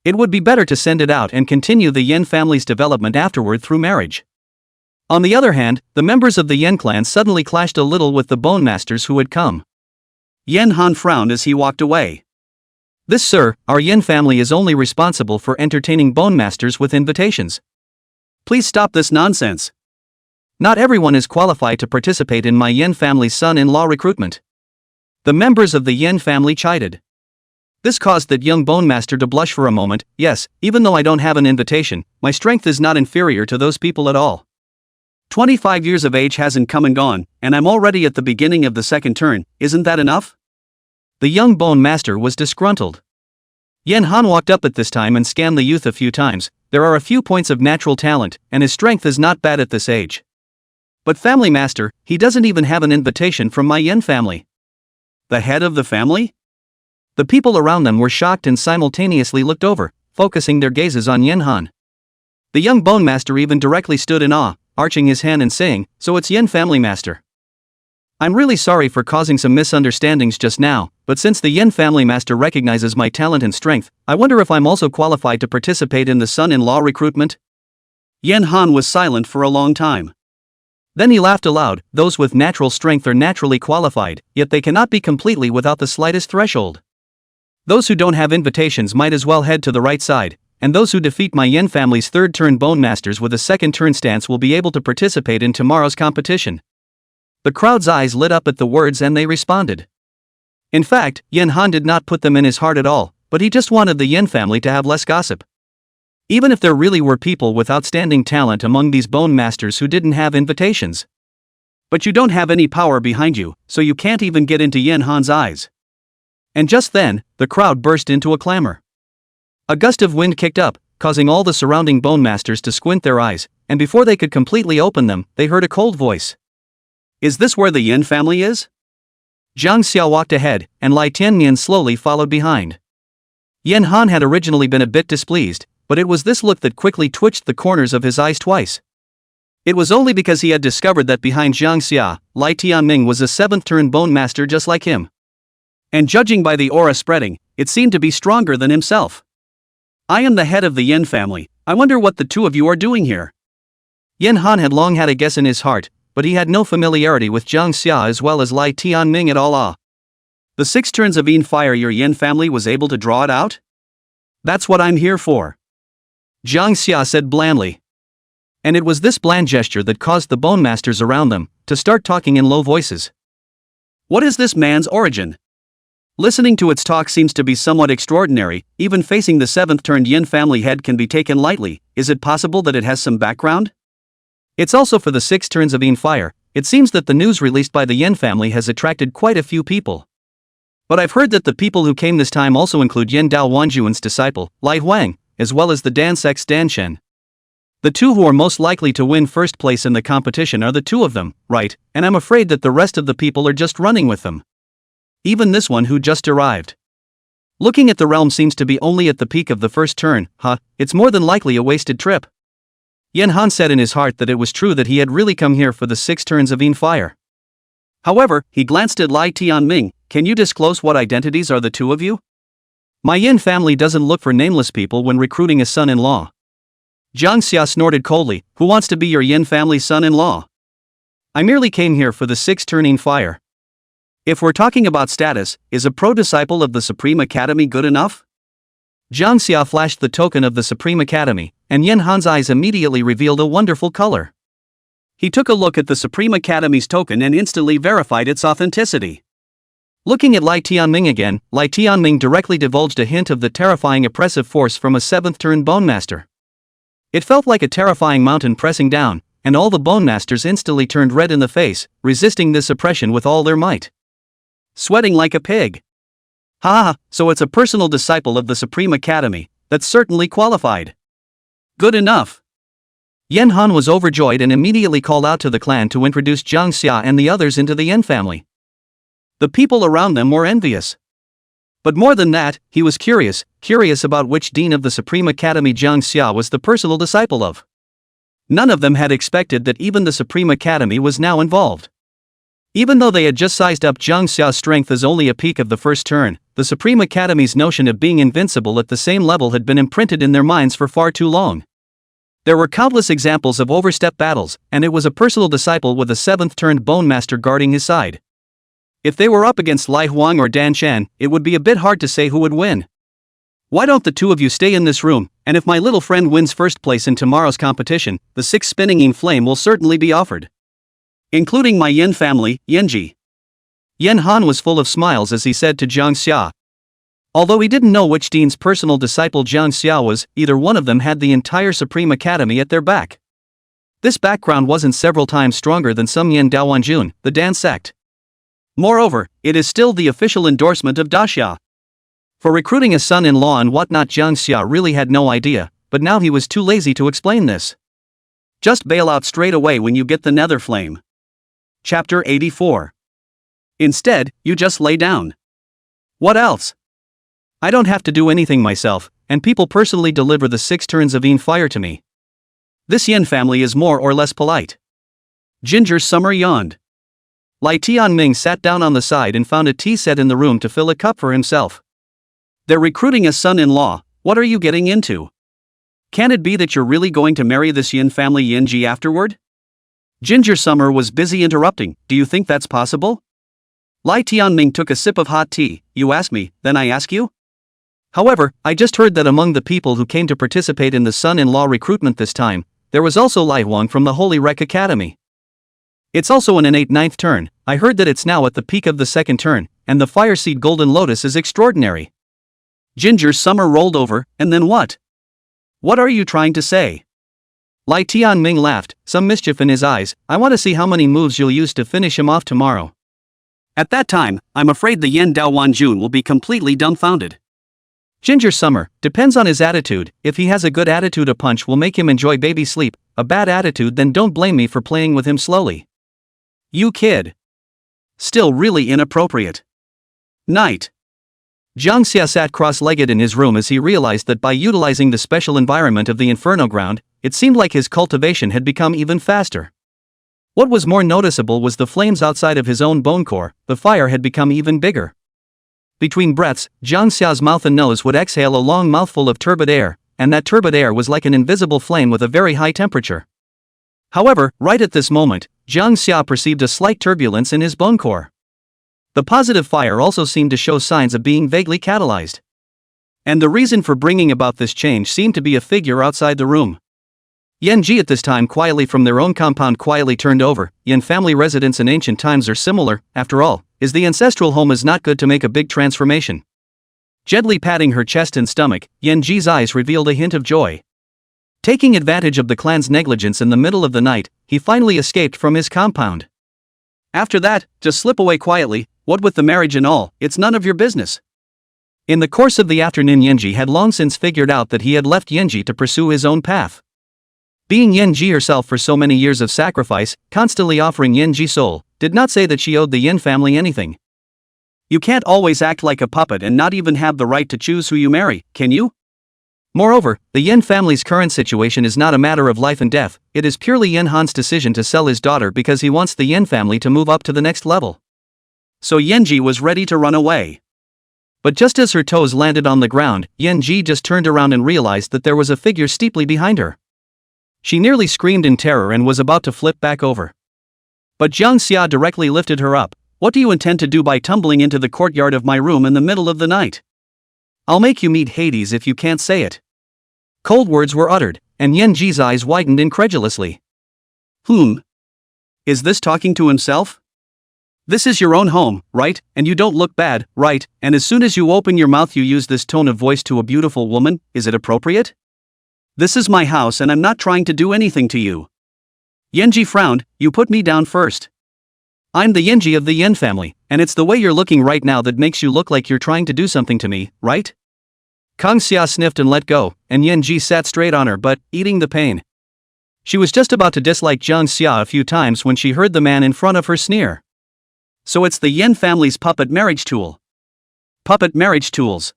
It would be better to send it out and continue the Yin family's development afterward through marriage. On the other hand, the members of the Yin clan suddenly clashed a little with the bone masters who had come. Yan Han frowned as he walked away. This, sir, our Yin family is only responsible for entertaining bone masters with invitations. Please stop this nonsense. Not everyone is qualified to participate in my Yin family's son-in-law recruitment. The members of the Yin family chided. This caused that young bone master to blush for a moment. Yes, even though I don't have an invitation, my strength is not inferior to those people at all. 25 years of age hasn't come and gone, and I'm already at the beginning of the 2nd turn, isn't that enough? The young bone master was disgruntled. Yan Han walked up at this time and scanned the youth a few times. There are a few points of natural talent, and his strength is not bad at this age. But family master, he doesn't even have an invitation from my Yin family. The head of the family? The people around them were shocked and simultaneously looked over, focusing their gazes on Yan Han. The young bone master even directly stood in awe, arching his hand and saying, so it's Yin family master. I'm really sorry for causing some misunderstandings just now, but since the Yin family master recognizes my talent and strength, I wonder if I'm also qualified to participate in the son-in-law recruitment? Yan Han was silent for a long time. Then he laughed aloud. Those with natural strength are naturally qualified, yet they cannot be completely without the slightest threshold. Those who don't have invitations might as well head to the right side, and those who defeat my Yin family's 3rd turn bone masters with a 2nd turn stance will be able to participate in tomorrow's competition. The crowd's eyes lit up at the words and they responded. In fact, Yan Han did not put them in his heart at all, but he just wanted the Yin family to have less gossip. Even if there really were people with outstanding talent among these bone masters who didn't have invitations. But you don't have any power behind you, so you can't even get into Yan Han's eyes. And just then, the crowd burst into a clamor. A gust of wind kicked up, causing all the surrounding bone masters to squint their eyes, and before they could completely open them, they heard a cold voice. Is this where the Yin family is? Jang Xia walked ahead, and Lai Tiannian slowly followed behind. Yan Han had originally been a bit displeased, but it was this look that quickly twitched the corners of his eyes twice. It was only because he had discovered that behind Jang Xia, Lai Tianming was a 7th turn bone master just like him. And judging by the aura spreading, it seemed to be stronger than himself. I am the head of the Yin family, I wonder what the two of you are doing here. Yan Han had long had a guess in his heart, but he had no familiarity with Jang Xia as well as Lai Tianming at all. The 6 turns of Yin fire your Yin family was able to draw it out? That's what I'm here for. Jang Xia said blandly. And it was this bland gesture that caused the bone masters around them to start talking in low voices. What is this man's origin? Listening to its talk seems to be somewhat extraordinary. Even facing the 7th turned Yin family head can be taken lightly. Is it possible that it has some background? It's also for the 6 turns of Yin fire. It seems that the news released by the Yin family has attracted quite a few people. But I've heard that the people who came this time also include Yin Dao Wanjuan's disciple, Lai Wang, as well as the Dan sect's Dan Shen. The two who are most likely to win first place in the competition are the two of them, right? And I'm afraid that the rest of the people are just running with them. Even this one who just arrived. Looking at the realm seems to be only at the peak of the first turn, it's more than likely a wasted trip. Yen Han said in his heart that it was true that he had really come here for the 6 turns of Yin fire. However, he glanced at Lai Tianming. Can you disclose what identities are the two of you? My Yin family doesn't look for nameless people when recruiting a son-in-law. Jang Xia snorted coldly. Who wants to be your Yin family son-in-law? I merely came here for the 6 turn Yin fire. If we're talking about status, is a pro-disciple of the Supreme Academy good enough? Jang Xia flashed the token of the Supreme Academy, and Yen Han's eyes immediately revealed a wonderful color. He took a look at the Supreme Academy's token and instantly verified its authenticity. Looking at Lai Tianming again, Lai Tianming directly divulged a hint of the terrifying oppressive force from a 7th turn Bone Master. It felt like a terrifying mountain pressing down, and all the Bone Masters instantly turned red in the face, resisting this oppression with all their might. Sweating like a pig. So it's a personal disciple of the Supreme Academy. That's certainly qualified. Good enough. Yen Han was overjoyed and immediately called out to the clan to introduce Jang Xia and the others into the Yen family. The people around them were envious. But more than that, he was curious about which dean of the Supreme Academy Jang Xia was the personal disciple of. None of them had expected that even the Supreme Academy was now involved. Even though they had just sized up Jang Xia's strength as only a peak of the first turn, the Supreme Academy's notion of being invincible at the same level had been imprinted in their minds for far too long. There were countless examples of overstep battles, and it was a personal disciple with a 7th turned Bone Master guarding his side. If they were up against Lai Huang or Dan Shan, it would be a bit hard to say who would win. Why don't the two of you stay in this room, and if my little friend wins first place in tomorrow's competition, the 6 spinning Yin flame will certainly be offered. Including my Yin family, Yenji. Yen Han was full of smiles as he said to Jang Xia. Although he didn't know which dean's personal disciple Jang Xia was, either one of them had the entire Supreme Academy at their back. This background wasn't several times stronger than some Yin Daowanjun, the Dan sect. Moreover, it is still the official endorsement of Daxia. For recruiting a son-in-law and whatnot, Jang Xia really had no idea, but now he was too lazy to explain this. Just bail out straight away when you get the nether flame. Chapter 84. Instead, you just lay down. What else? I don't have to do anything myself, and people personally deliver the 6 turns of Yin fire to me. This Yin family is more or less polite. Ginger Summer yawned. Lai Tianming sat down on the side and found a tea set in the room to fill a cup for himself. They're recruiting a son-in-law. What are you getting into? Can it be that you're really going to marry this Yin family Yenji afterward? Ginger Summer was busy interrupting. Do you think that's possible? Lai Tianming took a sip of hot tea. You ask me, then I ask you? However, I just heard that among the people who came to participate in the son-in-law recruitment this time, there was also Lai Wang from the Holy Rec Academy. It's also an innate 9th turn. I heard that it's now at the peak of the 2nd turn, and the Fire Seed Golden Lotus is extraordinary. Ginger Summer rolled over, and then what? What are you trying to say? Lai Tianming laughed, some mischief in his eyes. I want to see how many moves you'll use to finish him off tomorrow. At that time, I'm afraid the Yen Daowanjun will be completely dumbfounded. Ginger Summer, depends on his attitude. If he has a good attitude, a punch will make him enjoy baby sleep. A bad attitude, then don't blame me for playing with him slowly. You kid. Still really inappropriate. Night. Jang Xia sat cross-legged in his room as he realized that by utilizing the special environment of the Inferno Ground, it seemed like his cultivation had become even faster. What was more noticeable was the flames outside of his own bone core. The fire had become even bigger. Between breaths, Jang Xia's mouth and nose would exhale a long mouthful of turbid air, and that turbid air was like an invisible flame with a very high temperature. However, right at this moment, Jang Xia perceived a slight turbulence in his bone core. The positive fire also seemed to show signs of being vaguely catalyzed. And the reason for bringing about this change seemed to be a figure outside the room. Yanji at this time quietly from their own compound quietly turned over. Yan family residence in ancient times are similar, after all, is the ancestral home is not good to make a big transformation. Gently patting her chest and stomach, Yanji's eyes revealed a hint of joy. Taking advantage of the clan's negligence in the middle of the night, he finally escaped from his compound. After that, just slip away quietly, what with the marriage and all, it's none of your business. In the course of the afternoon, Yanji had long since figured out that he had left Yanji to pursue his own path. Being Yanji herself for so many years of sacrifice, constantly offering Yanji soul, did not say that she owed the Yin family anything. You can't always act like a puppet and not even have the right to choose who you marry, can you? Moreover, the Yin family's current situation is not a matter of life and death, it is purely Yin Han's decision to sell his daughter because he wants the Yin family to move up to the next level. So Yanji was ready to run away. But just as her toes landed on the ground, Yanji just turned around and realized that there was a figure steeply behind her. She nearly screamed in terror and was about to flip back over. But Jang Xia directly lifted her up. What do you intend to do by tumbling into the courtyard of my room in the middle of the night? I'll make you meet Hades if you can't say it. Cold words were uttered, and Yanji's eyes widened incredulously. Is this talking to himself? This is your own home, right? And you don't look bad, right? And as soon as you open your mouth you use this tone of voice to a beautiful woman, is it appropriate? This is my house and I'm not trying to do anything to you. Yanji frowned, you put me down first. I'm the Yanji of the Yin family, and it's the way you're looking right now that makes you look like you're trying to do something to me, right? Kang Xia sniffed and let go, and Yanji sat straight on her butt, eating the pain. She was just about to dislike Jang Xia a few times when she heard the man in front of her sneer. So it's the Yin family's puppet marriage tool. Puppet marriage tools.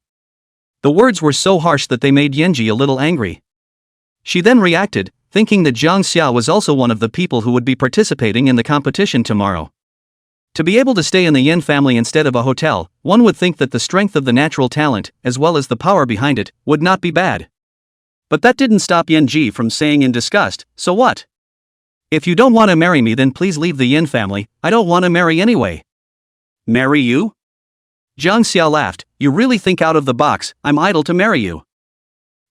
The words were so harsh that they made Yanji a little angry. She then reacted, thinking that Jang Xia was also one of the people who would be participating in the competition tomorrow. To be able to stay in the Yin family instead of a hotel, one would think that the strength of the natural talent, as well as the power behind it, would not be bad. But that didn't stop Yanji from saying in disgust, so what? If you don't want to marry me then please leave the Yin family, I don't want to marry anyway. Marry you? Jang Xia laughed, you really think out of the box, I'm idle to marry you.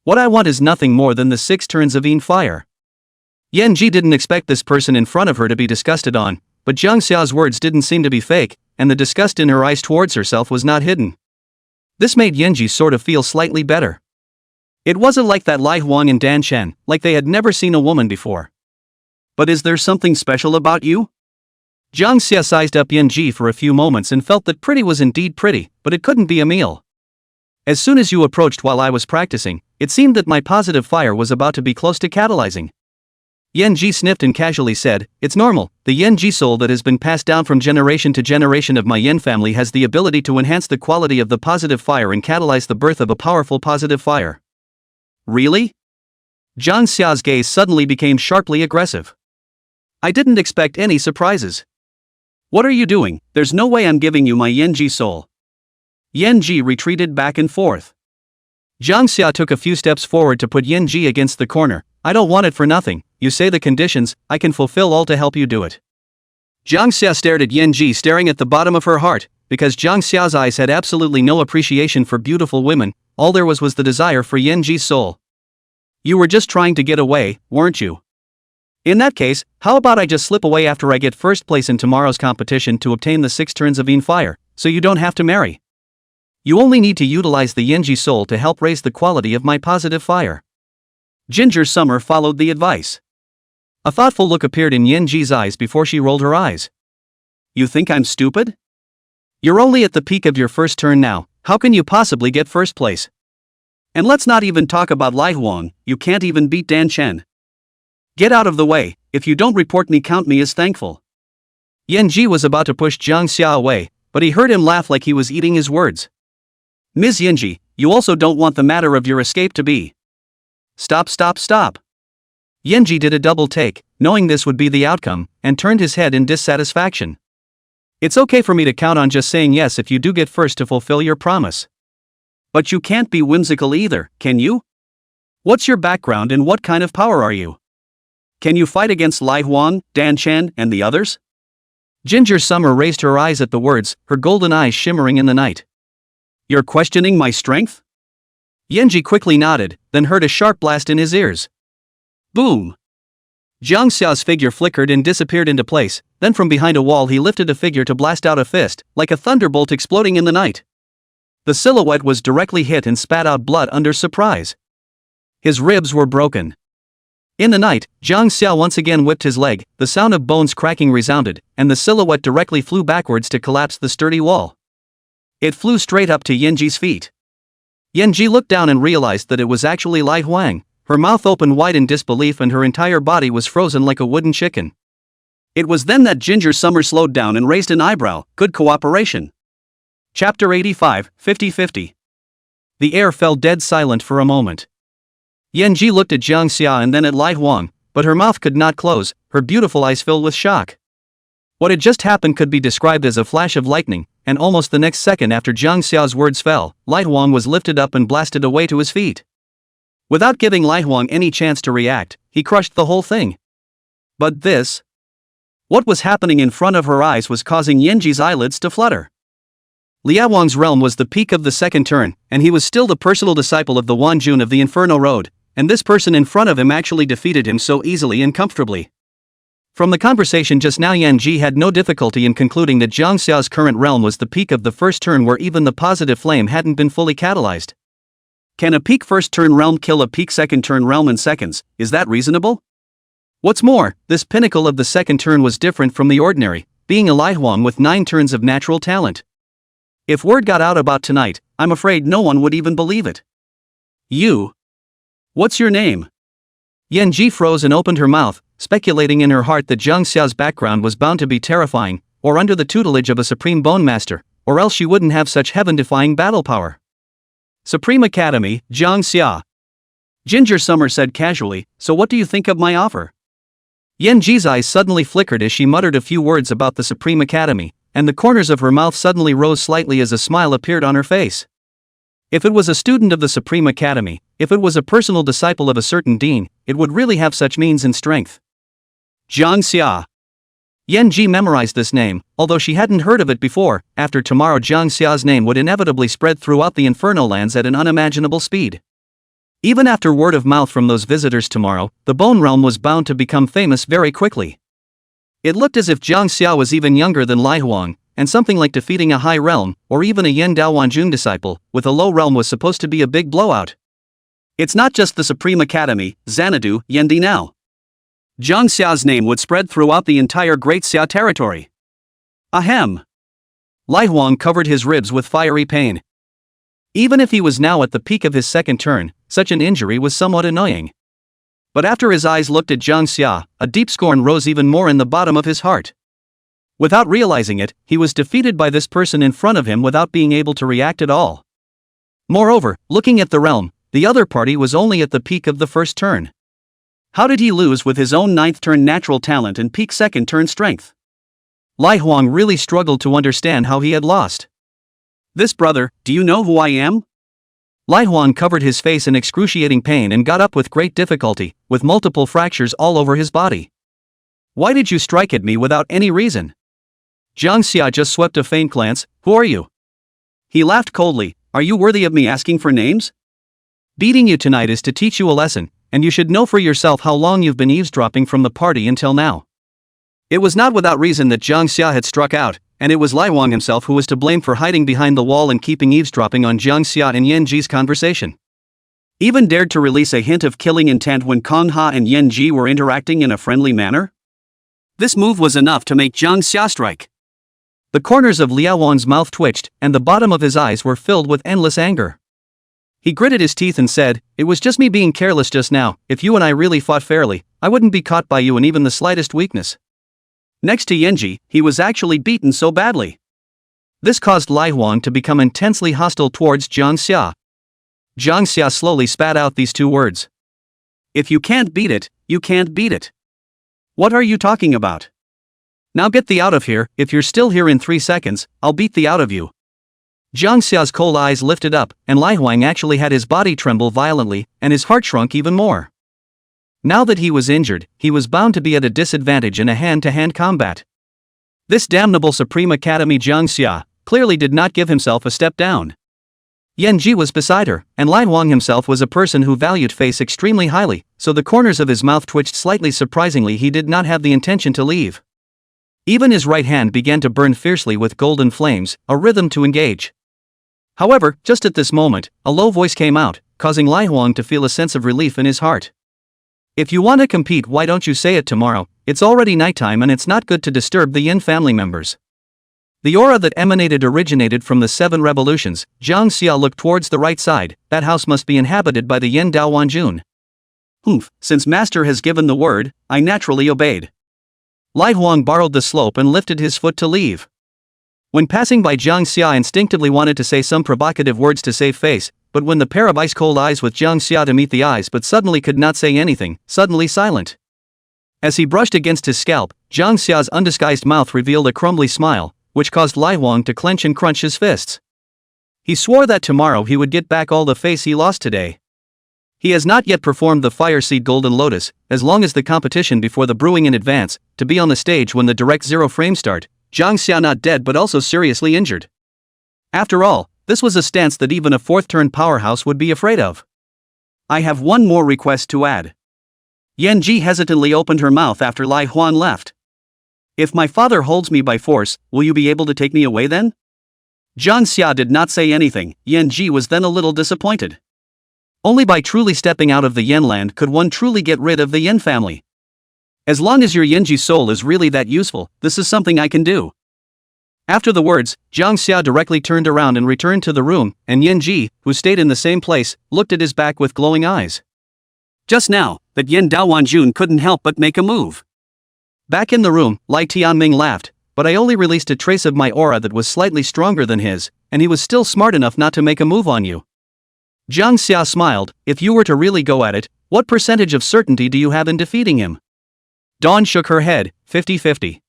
What I want is nothing more than the 6 turns of Yin fire. Yanji didn't expect this person in front of her to be disgusted on, but Jang Xia's words didn't seem to be fake, and the disgust in her eyes towards herself was not hidden. This made Yanji sort of feel slightly better. It wasn't like that Lai Huang and Dan Chen, like they had never seen a woman before. But is there something special about you? Jang Xia sized up Yanji for a few moments and felt that pretty was indeed pretty, but it couldn't be a meal. As soon as you approached while I was practicing, it seemed that my positive fire was about to be close to catalyzing. Yanji sniffed and casually said, it's normal, the Yanji soul that has been passed down from generation to generation of my Yin family has the ability to enhance the quality of the positive fire and catalyze the birth of a powerful positive fire. Really? Jang Xia's gaze suddenly became sharply aggressive. I didn't expect any surprises. What are you doing? There's no way I'm giving you my Yanji soul. Yanji retreated back and forth. Jang Xia took a few steps forward to put Yanji against the corner. I don't want it for nothing, you say the conditions, I can fulfill all to help you do it. Jang Xia stared at Yanji staring at the bottom of her heart, because Jang Xia's eyes had absolutely no appreciation for beautiful women, all there was the desire for Yanji's soul. You were just trying to get away, weren't you? In that case, how about I just slip away after I get first place in tomorrow's competition to obtain the 6 turns of Yin fire, so you don't have to marry. You only need to utilize the Yanji soul to help raise the quality of my positive fire. Ginger Summer followed the advice. A thoughtful look appeared in Yanji's eyes before she rolled her eyes. You think I'm stupid? You're only at the peak of your first turn now, how can you possibly get first place? And let's not even talk about Lai Huang, you can't even beat Dan Chen. Get out of the way, if you don't report me count me as thankful. Yanji was about to push Jang Xia away, but he heard him laugh like he was eating his words. Ms. Yanji, you also don't want the matter of your escape to be. Stop. Yanji did a double take, knowing this would be the outcome, and turned his head in dissatisfaction. It's okay for me to count on just saying yes if you do get first to fulfill your promise. But you can't be whimsical either, can you? What's your background and what kind of power are you? Can you fight against Lai Huang, Dan Chen, and the others? Ginger Summer raised her eyes at the words, her golden eyes shimmering in the night. You're questioning my strength? Yanji quickly nodded, then heard a sharp blast in his ears. Boom! Jang Xia's figure flickered and disappeared into place, then from behind a wall he lifted a figure to blast out a fist, like a thunderbolt exploding in the night. The silhouette was directly hit and spat out blood under surprise. His ribs were broken. In the night, Jang Xia once again whipped his leg, the sound of bones cracking resounded, and the silhouette directly flew backwards to collapse the sturdy wall. It flew straight up to Yanji's feet. Yanji looked down and realized that it was actually Wang. Her mouth opened wide in disbelief and her entire body was frozen like a wooden chicken. It was then that Ginger Summer slowed down and raised an eyebrow. Good cooperation. Chapter 85, 50-50. The air fell dead silent for a moment. Yanji looked at Jang Xia and then at Wang, but her mouth could not close, her beautiful eyes filled with shock. What had just happened could be described as a flash of lightning, and almost the next second after Jang Xia's words fell, Wang was lifted up and blasted away to his feet. Without giving Wang any chance to react, he crushed the whole thing. But this? What was happening in front of her eyes was causing Yanji's eyelids to flutter. Wang's realm was the peak of the second turn, and he was still the personal disciple of the Wanjun of the Inferno Road, and this person in front of him actually defeated him so easily and comfortably. From the conversation just now, Yanji had no difficulty in concluding that Jang Xia's current realm was the peak of the first turn where even the positive flame hadn't been fully catalyzed. Can a peak first turn realm kill a peak second turn realm in seconds? Is that reasonable? What's more, this pinnacle of the second turn was different from the ordinary, being a Wang with 9 turns of natural talent. If word got out about tonight, I'm afraid no one would even believe it. You? What's your name? Yanji froze and opened her mouth, speculating in her heart that Jang Xia's background was bound to be terrifying, or under the tutelage of a supreme bone master, or else she wouldn't have such heaven-defying battle power. Supreme Academy, Jang Xia. Ginger Summer said casually, so what do you think of my offer? Yanji's eyes suddenly flickered as she muttered a few words about the Supreme Academy, and the corners of her mouth suddenly rose slightly as a smile appeared on her face. If it was a student of the Supreme Academy, if it was a personal disciple of a certain dean, it would really have such means and strength. Jang Xia. Yanji memorized this name, although she hadn't heard of it before. After tomorrow, Jang Xia's name would inevitably spread throughout the Inferno lands at an unimaginable speed. Even after word of mouth from those visitors tomorrow, the Bone Realm was bound to become famous very quickly. It looked as if Jang Xia was even younger than Wang, and something like defeating a high realm, or even a Yen Dao Wanjun disciple, with a low realm was supposed to be a big blowout. It's not just the Supreme Academy, Xanadu, Yendi now. Jang Xia's name would spread throughout the entire Great Xia territory. Ahem. Wang covered his ribs with fiery pain. Even if he was now at the peak of his second turn, such an injury was somewhat annoying. But after his eyes looked at Jang Xia, a deep scorn rose even more in the bottom of his heart. Without realizing it, he was defeated by this person in front of him without being able to react at all. Moreover, looking at the realm, the other party was only at the peak of the first turn. How did he lose with his own 9th turn natural talent and peak second turn strength? Wang really struggled to understand how he had lost. This brother, do you know who I am? Wang covered his face in excruciating pain and got up with great difficulty, with multiple fractures all over his body. Why did you strike at me without any reason? Jang Xia just swept a faint glance. Who are you? He laughed coldly. Are you worthy of me asking for names? Beating you tonight is to teach you a lesson, and you should know for yourself how long you've been eavesdropping from the party until now. It was not without reason that Jang Xia had struck out, and it was Wang himself who was to blame for hiding behind the wall and keeping eavesdropping on Jang Xia and Yanji's conversation. Even dared to release a hint of killing intent when Kong Ha and Yanji were interacting in a friendly manner? This move was enough to make Jang Xia strike. The corners of Wang's mouth twitched, and the bottom of his eyes were filled with endless anger. He gritted his teeth and said, "It was just me being careless just now. If you and I really fought fairly, I wouldn't be caught by you in even the slightest weakness." Next to Yanji, he was actually beaten so badly. This caused Wang to become intensely hostile towards Jang Xia. Jang Xia slowly spat out these 2 words. "If you can't beat it, you can't beat it. What are you talking about? Now get thee out of here. If you're still here in 3 seconds, I'll beat thee out of you." Jang Xia's cold eyes lifted up, and Wang actually had his body tremble violently, and his heart shrunk even more. Now that he was injured, he was bound to be at a disadvantage in a hand-to-hand combat. This damnable Supreme Academy Jang Xia clearly did not give himself a step down. Yan Ji was beside her, and Lai Wang himself was a person who valued face extremely highly, so the corners of his mouth twitched slightly. Surprisingly, he did not have the intention to leave. Even his right hand began to burn fiercely with golden flames, a rhythm to engage. However, just at this moment, a low voice came out, causing Lai Wang to feel a sense of relief in his heart. If you want to compete, why don't you say it tomorrow? It's already nighttime and it's not good to disturb the Yin family members. The aura that originated from the 7 revolutions. Jang Xia looked towards the right side. That house must be inhabited by the Yin Dao Wanjun. Since master has given the word, I naturally obeyed. Lai Huang borrowed the slope and lifted his foot to leave. When passing by, Jang Xia instinctively wanted to say some provocative words to save face, but when the pair of ice-cold eyes with Jang Xia to meet the eyes but suddenly could not say anything, suddenly silent. As he brushed against his scalp, Jang Xia's undisguised mouth revealed a crumbly smile, which caused Lai Huang to clench and crunch his fists. He swore that tomorrow he would get back all the face he lost today. He has not yet performed the Fire Seed Golden Lotus, as long as the competition before the brewing in advance, to be on the stage when the direct 0 frame start. Jang Xia not dead but also seriously injured. After all, this was a stance that even a 4th turn powerhouse would be afraid of. I have one more request to add. Yan Ji hesitantly opened her mouth after Lai Huan left. If my father holds me by force, will you be able to take me away then? Jang Xia did not say anything. Yan Ji was then a little disappointed. Only by truly stepping out of the Yin land could one truly get rid of the Yin family. As long as your Yanji soul is really that useful, this is something I can do. After the words, Jang Xia directly turned around and returned to the room, and Yan Ji, who stayed in the same place, looked at his back with glowing eyes. Just now, that Yin Dao Wanjun couldn't help but make a move. Back in the room, Lai Tianming laughed, but I only released a trace of my aura that was slightly stronger than his, and he was still smart enough not to make a move on you. Jang Xia smiled. If you were to really go at it, what percentage of certainty do you have in defeating him? Dawn shook her head, 50-50.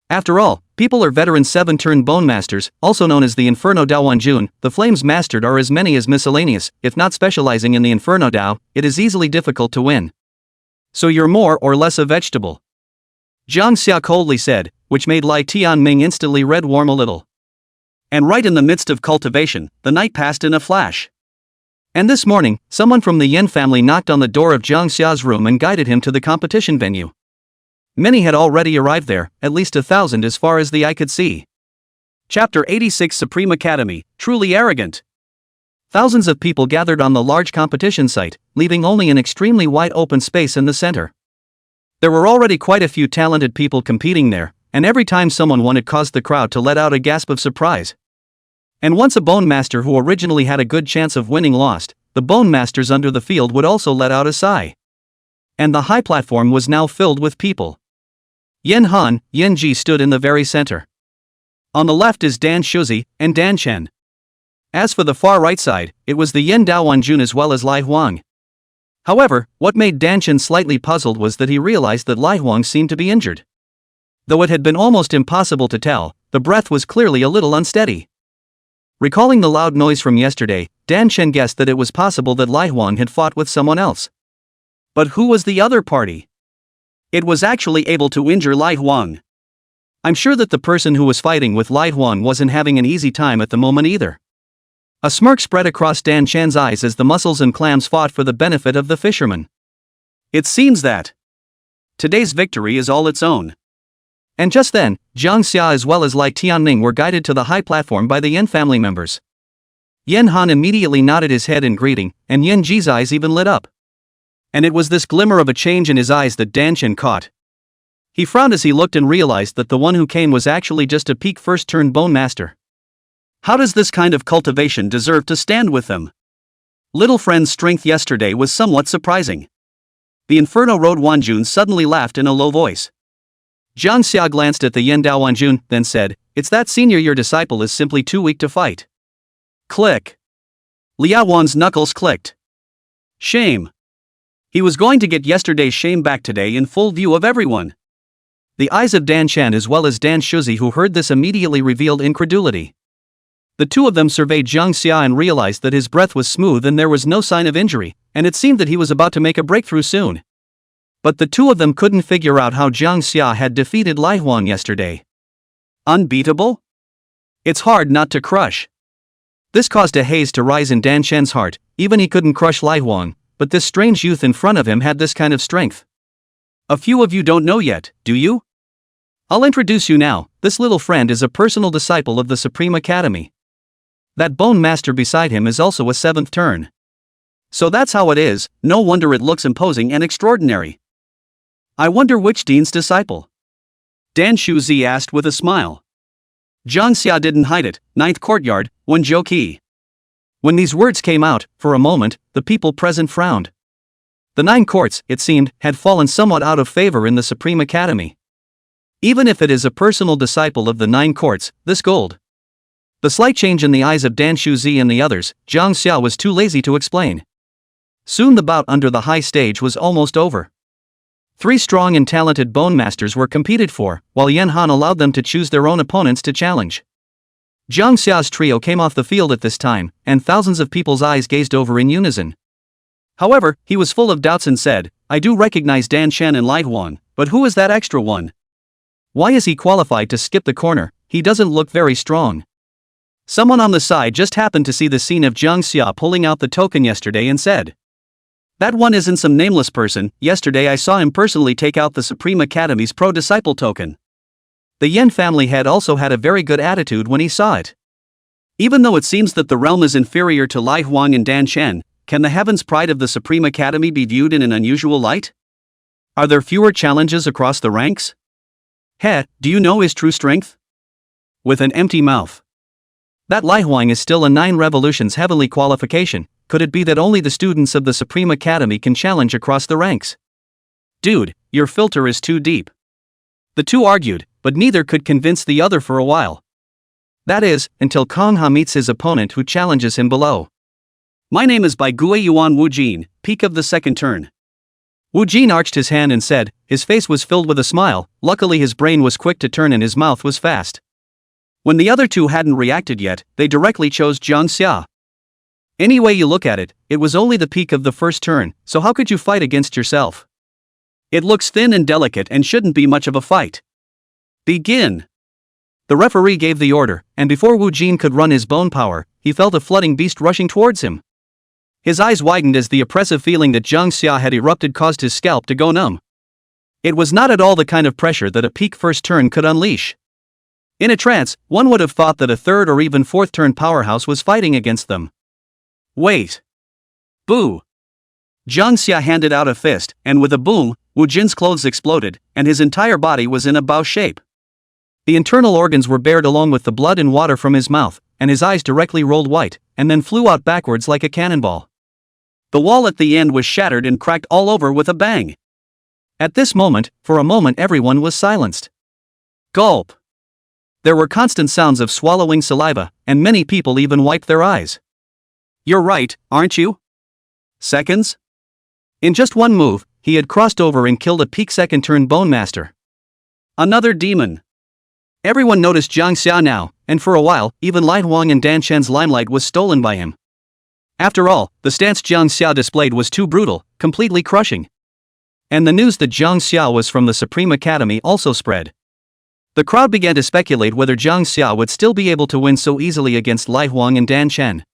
After all, people are veteran 7-turn bone masters, also known as the Inferno Dao Wanjun. The flames mastered are as many as miscellaneous. If not specializing in the Inferno Dao, it is easily difficult to win. So you're more or less a vegetable. Jang Xia coldly said, which made Lai Tianming instantly red warm a little. And right in the midst of cultivation, the night passed in a flash. And this morning, someone from the Yin family knocked on the door of Jang Xia's room and guided him to the competition venue. Many had already arrived there, at least 1,000 as far as the eye could see. Chapter 86 Supreme Academy, Truly Arrogant. Thousands of people gathered on the large competition site, leaving only an extremely wide open space in the center. There were already quite a few talented people competing there, and every time someone won it caused the crowd to let out a gasp of surprise. And once a bone master who originally had a good chance of winning lost, the bone masters under the field would also let out a sigh. And the high platform was now filled with people. Yen Han, Yen Ji stood in the very center. On the left is Dan Shuzi and Dan Chen. As for the far right side, it was the Yin Dao Wanjun as well as Lai Huang. However, what made Dan Chen slightly puzzled was that he realized that Lai Huang seemed to be injured. Though it had been almost impossible to tell, the breath was clearly a little unsteady. Recalling the loud noise from yesterday, Dan Chen guessed that it was possible that Lai Huang had fought with someone else. But who was the other party? It was actually able to injure Lai Huang. I'm sure that the person who was fighting with Lai Huang wasn't having an easy time at the moment either. A smirk spread across Dan Chen's eyes as the mussels and clams fought for the benefit of the fishermen. It seems that today's victory is all its own. And just then, Jang Xia as well as Lai Tianming were guided to the high platform by the Yin family members. Yen Han immediately nodded his head in greeting, and Yen Ji's eyes even lit up. And it was this glimmer of a change in his eyes that Dan Chen caught. He frowned as he looked and realized that the one who came was actually just a peak first-turn bone master. How does this kind of cultivation deserve to stand with them? Little friend's strength yesterday was somewhat surprising. The Inferno Road Wanjun suddenly laughed in a low voice. Jang Xia glanced at the Yin Dao Wanjun, then said, "It's that senior your disciple is simply too weak to fight." Click. Liao Wan's knuckles clicked. Shame. He was going to get yesterday's shame back today in full view of everyone. The eyes of Dan Chen as well as Dan Shuzi who heard this immediately revealed incredulity. The two of them surveyed Jang Xia and realized that his breath was smooth and there was no sign of injury, and it seemed that he was about to make a breakthrough soon. But the two of them couldn't figure out how Jang Xia had defeated Lai Huang yesterday. Unbeatable? It's hard not to crush. This caused a haze to rise in Dan Shen's heart. Even he couldn't crush Lai Huang, but this strange youth in front of him had this kind of strength. A few of you don't know yet, do you? I'll introduce you now. This little friend is a personal disciple of the Supreme Academy. That bone master beside him is also a 7th turn. So that's how it is, no wonder it looks imposing and extraordinary. I wonder which dean's disciple? Dan Shuzi asked with a smile. Jang Xia didn't hide it. 9th courtyard, Wanzhou Qi. When these words came out, for a moment, the people present frowned. The 9 courts, it seemed, had fallen somewhat out of favor in the Supreme Academy. Even if it is a personal disciple of the 9 courts, this gold. The slight change in the eyes of Dan Shuzi and the others, Jang Xia was too lazy to explain. Soon the bout under the high stage was almost over. 3 strong and talented bone masters were competed for, while Yan Han allowed them to choose their own opponents to challenge. Jang Xia's trio came off the field at this time, and thousands of people's eyes gazed over in unison. However, he was full of doubts and said, I do recognize Dan Shen and Lai Huang, but who is that extra one? Why is he qualified to skip the corner? He doesn't look very strong. Someone on the side just happened to see the scene of Jang Xia pulling out the token yesterday and said, that one isn't some nameless person. Yesterday I saw him personally take out the Supreme Academy's pro-disciple token. The Yen family head also had a very good attitude when he saw it. Even though it seems that the realm is inferior to Lai Huang and Dan Shen, can the heavens pride of the Supreme Academy be viewed in an unusual light? Are there fewer challenges across the ranks? He, do you know his true strength? With an empty mouth. That Lai Huang is still a 9 revolutions heavenly qualification. Could it be that only the students of the Supreme Academy can challenge across the ranks? Dude, your filter is too deep. The two argued, but neither could convince the other for a while. That is, until Kong Ha meets his opponent who challenges him below. My name is Bai Gui Yuan Wu Jin, peak of the 2nd turn. Wu Jin arched his hand and said, his face was filled with a smile. Luckily his brain was quick to turn and his mouth was fast. When the other two hadn't reacted yet, they directly chose Jang Xia. Any way you look at it, it was only the peak of the 1st turn, so how could you fight against yourself? It looks thin and delicate and shouldn't be much of a fight. Begin. The referee gave the order, and before Wu Jin could run his bone power, he felt a flooding beast rushing towards him. His eyes widened as the oppressive feeling that Jang Xia had erupted caused his scalp to go numb. It was not at all the kind of pressure that a peak 1st turn could unleash. In a trance, one would have thought that a 3rd or even 4th turn powerhouse was fighting against them. Wait. Boo. Jang Xia handed out a fist, and with a boom, Wu Jin's clothes exploded, and his entire body was in a bow shape. The internal organs were bared along with the blood and water from his mouth, and his eyes directly rolled white, and then flew out backwards like a cannonball. The wall at the end was shattered and cracked all over with a bang. At this moment, for a moment everyone was silenced. Gulp. There were constant sounds of swallowing saliva, and many people even wiped their eyes. You're right, aren't you? Seconds? In just one move, he had crossed over and killed a peak 2nd turn bone master. Another demon. Everyone noticed Jang Xia now, and for a while, even Lai Huang and Dan Shen's limelight was stolen by him. After all, the stance Jang Xia displayed was too brutal, completely crushing. And the news that Jang Xia was from the Supreme Academy also spread. The crowd began to speculate whether Jang Xia would still be able to win so easily against Lai Huang and Dan Shen.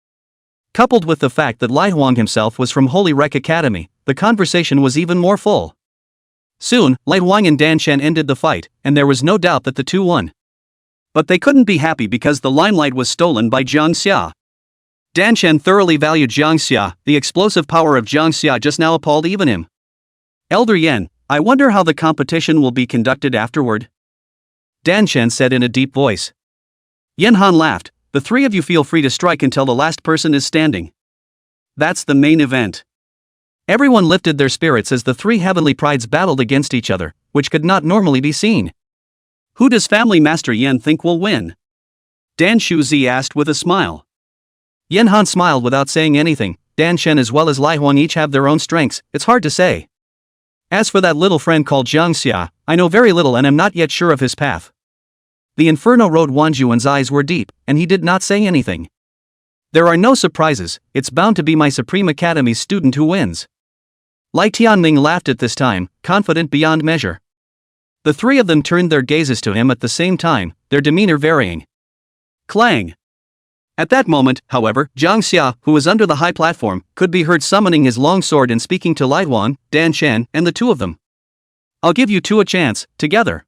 Coupled with the fact that Lai Huang himself was from Holy Rec Academy, the conversation was even more full. Soon, Lai Huang and Dan Shen ended the fight, and there was no doubt that the two won. But they couldn't be happy because the limelight was stolen by Jang Xia. Dan Shen thoroughly valued Jang Xia. The explosive power of Jang Xia just now appalled even him. Elder Yan, I wonder how the competition will be conducted afterward? Dan Shen said in a deep voice. Yan Han laughed. The 3 of you feel free to strike until the last person is standing. That's the main event. Everyone lifted their spirits as the 3 heavenly prides battled against each other, which could not normally be seen. Who does Family Master Yan think will win? Dan Shuzi asked with a smile. Yan Han smiled without saying anything. Dan Shen as well as Lai Huang each have their own strengths, it's hard to say. As for that little friend called Jang Xia, I know very little and am not yet sure of his path. The Inferno Road Wanzhuan's eyes were deep, and he did not say anything. There are no surprises, it's bound to be my Supreme Academy's student who wins. Lai Tianming laughed at this time, confident beyond measure. The 3 of them turned their gazes to him at the same time, their demeanor varying. Clang! At that moment, however, Jang Xia, who was under the high platform, could be heard summoning his long sword and speaking to Wang, Dan Shen, and the two of them. "I'll give you two a chance, together."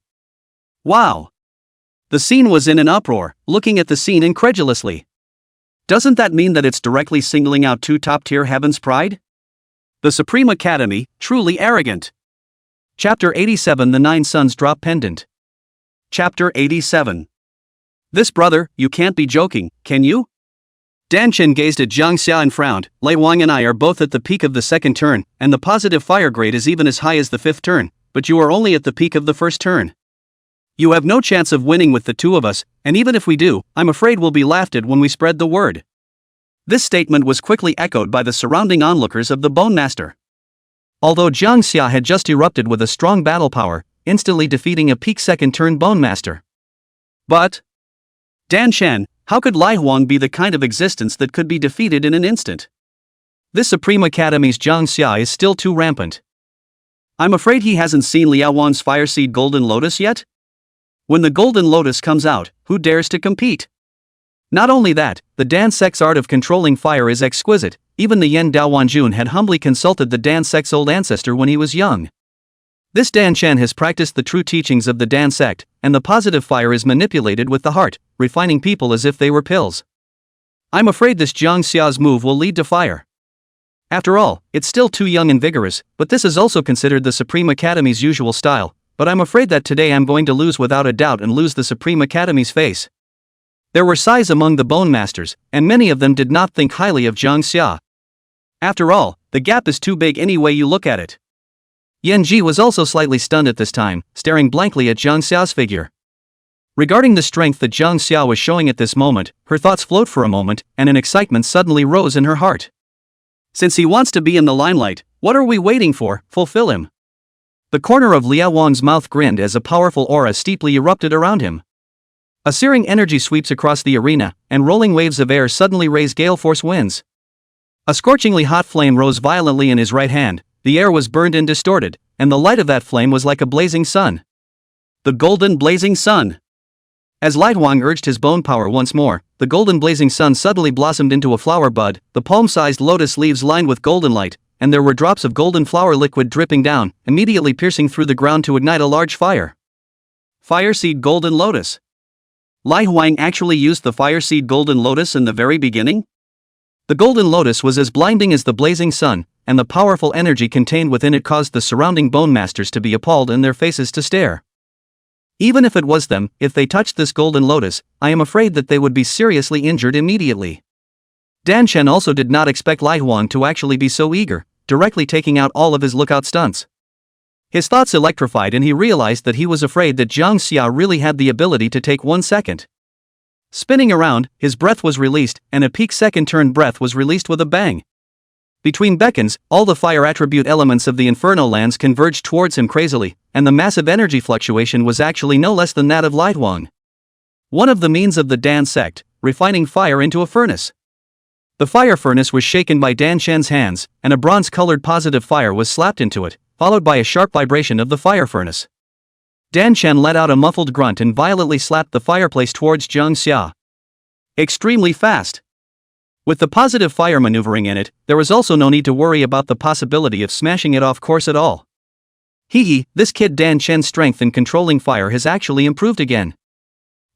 Wow! The scene was in an uproar, looking at the scene incredulously. Doesn't that mean that it's directly singling out two top-tier Heaven's Pride? The Supreme Academy, truly arrogant. Chapter 87 The Nine Suns Drop Pendant. Chapter 87. This brother, you can't be joking, can you? Dan Chen gazed at Jang Xia and frowned. Wang and I are both at the peak of the second turn, and the positive fire grade is even as high as the fifth turn, but you are only at the peak of the first turn. You have no chance of winning with the two of us, and even if we do, I'm afraid we'll be laughed at when we spread the word. This statement was quickly echoed by the surrounding onlookers of the Bone Master. Although Jang Xia had just erupted with a strong battle power, instantly defeating a peak second turn Bone Master. But Dan Shen, how could Wang be the kind of existence that could be defeated in an instant? This Supreme Academy's Jang Xia is still too rampant. I'm afraid he hasn't seen Wang's Fire Seed Golden Lotus yet? When the Golden Lotus comes out, who dares to compete? Not only that, the Dan Sect's art of controlling fire is exquisite. Even the Yen Daowanjun had humbly consulted the Dan Sect's old ancestor when he was young. This Dan Shen has practiced the true teachings of the Dan Sect, and the positive fire is manipulated with the heart, refining people as if they were pills. I'm afraid this Jang Xia's move will lead to fire. After all, it's still too young and vigorous, but this is also considered the Supreme Academy's usual style, but I'm afraid that today I'm going to lose without a doubt and lose the Supreme Academy's face. There were sighs among the Bone Masters, and many of them did not think highly of Jang Xia. After all, the gap is too big any way you look at it. Yan Ji was also slightly stunned at this time, staring blankly at Jang Xia's figure. Regarding the strength that Jang Xia was showing at this moment, her thoughts flowed for a moment, and an excitement suddenly rose in her heart. Since he wants to be in the limelight, what are we waiting for? Fulfill him. The corner of Wang's mouth grinned as a powerful aura steeply erupted around him. A searing energy sweeps across the arena, and rolling waves of air suddenly raise gale force winds. A scorchingly hot flame rose violently in his right hand. The air was burned and distorted, and the light of that flame was like a blazing sun. The golden blazing sun. As Wang urged his bone power once more, the golden blazing sun suddenly blossomed into a flower bud, the palm-sized lotus leaves lined with golden light, and there were drops of golden flower liquid dripping down, immediately piercing through the ground to ignite a large fire. Fire Seed Golden Lotus. Wang actually used the Fire Seed Golden Lotus in the very beginning? The Golden Lotus was as blinding as the blazing sun, and the powerful energy contained within it caused the surrounding Bone Masters to be appalled and their faces to stare. Even if it was them, if they touched this Golden Lotus, I am afraid that they would be seriously injured immediately. Dan Shen also did not expect Wang to actually be so eager, directly taking out all of his lookout stunts. His thoughts electrified and he realized that he was afraid that Jang Xia really had the ability to take 1 second. Spinning around, his breath was released, and a peak second turn breath was released with a bang. Between beckons, all the fire attribute elements of the Inferno lands converged towards him crazily, and the massive energy fluctuation was actually no less than that of Wang. One of the means of the Dan Sect, refining fire into a furnace. The fire furnace was shaken by Dan Shen's hands, and a bronze-colored positive fire was slapped into it, followed by a sharp vibration of the fire furnace. Dan Shen let out a muffled grunt and violently slapped the fireplace towards Jang Xia. Extremely fast. With the positive fire maneuvering in it, there was also no need to worry about the possibility of smashing it off course at all. This kid Dan Shen's strength in controlling fire has actually improved again.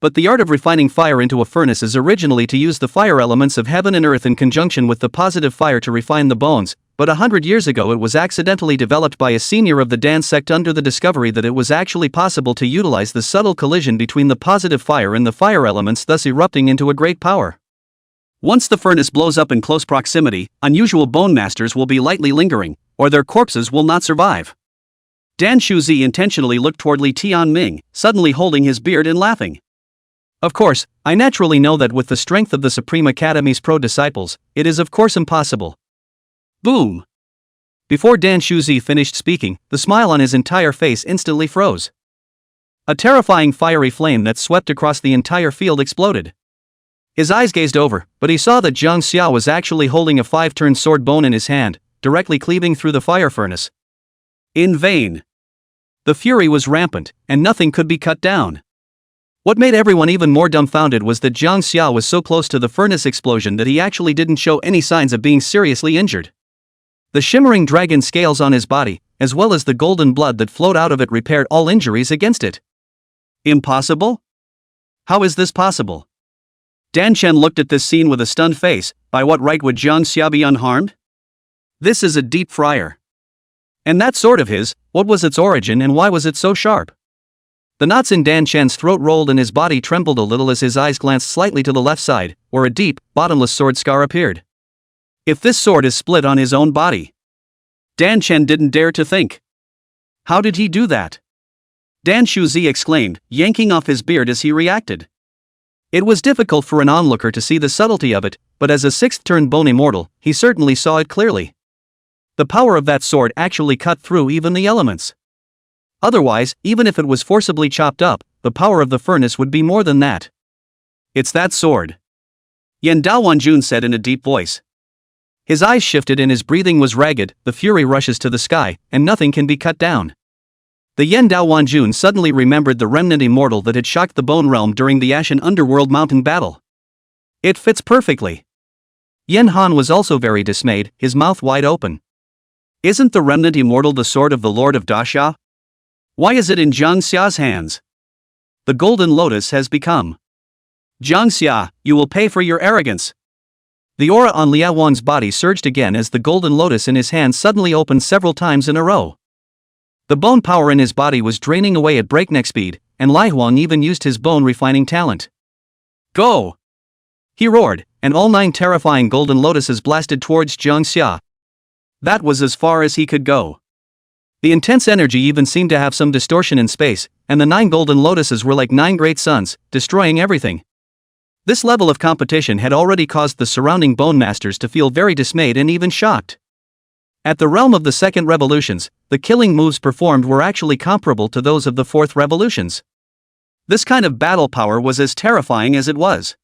But the art of refining fire into a furnace is originally to use the fire elements of heaven and earth in conjunction with the positive fire to refine the bones, but 100 years ago it was accidentally developed by a senior of the Dan Sect under the discovery that it was actually possible to utilize the subtle collision between the positive fire and the fire elements, thus erupting into a great power. Once the furnace blows up in close proximity, unusual Bone Masters will be lightly lingering, or their corpses will not survive. Dan Shuzi intentionally looked toward Li Tianming, suddenly holding his beard and laughing. Of course, I naturally know that with the strength of the Supreme Academy's pro-disciples, it is of course impossible. Boom! Before Dan Shuzi finished speaking, the smile on his entire face instantly froze. A terrifying fiery flame that swept across the entire field exploded. His eyes gazed over, but he saw that Jang Xia was actually holding a 5-turn sword bone in his hand, directly cleaving through the fire furnace. In vain. The fury was rampant, and nothing could be cut down. What made everyone even more dumbfounded was that Jang Xia was so close to the furnace explosion that he actually didn't show any signs of being seriously injured. The shimmering dragon scales on his body, as well as the golden blood that flowed out of it, repaired all injuries against it. Impossible? How is this possible? Dan Chen looked at this scene with a stunned face. By what right would Jang Xia be unharmed? This is a deep fryer. And that sword of his, what was its origin and why was it so sharp? The knots in Dan Chen's throat rolled and his body trembled a little as his eyes glanced slightly to the left side, where a deep, bottomless sword scar appeared. If this sword is split on his own body. Dan Chen didn't dare to think. How did he do that? Dan Shuzi exclaimed, yanking off his beard as he reacted. It was difficult for an onlooker to see the subtlety of it, but as a sixth-turn bone immortal, he certainly saw it clearly. The power of that sword actually cut through even the elements. Otherwise, even if it was forcibly chopped up, the power of the furnace would be more than that. It's that sword. Yan Daowanjun said in a deep voice. His eyes shifted and his breathing was ragged. The fury rushes to the sky, and nothing can be cut down. The Yan Daowanjun suddenly remembered the remnant immortal that had shocked the Bone Realm during the Ashen Underworld mountain battle. It fits perfectly. Yen Han was also very dismayed, his mouth wide open. Isn't the remnant immortal the sword of the Lord of Dasha? Why is it in Jang Xia's hands? The golden lotus has become. Jang Xia, you will pay for your arrogance. The aura on Liao Wang's body surged again as the golden lotus in his hand suddenly opened several times in a row. The bone power in his body was draining away at breakneck speed, and Liao Wang even used his bone refining talent. Go! He roared, and all 9 terrifying golden lotuses blasted towards Jang Xia. That was as far as he could go. The intense energy even seemed to have some distortion in space, and the 9 golden lotuses were like 9 great suns, destroying everything. This level of competition had already caused the surrounding bone masters to feel very dismayed and even shocked. At the realm of the second revolutions, the killing moves performed were actually comparable to those of the fourth revolutions. This kind of battle power was as terrifying as it was.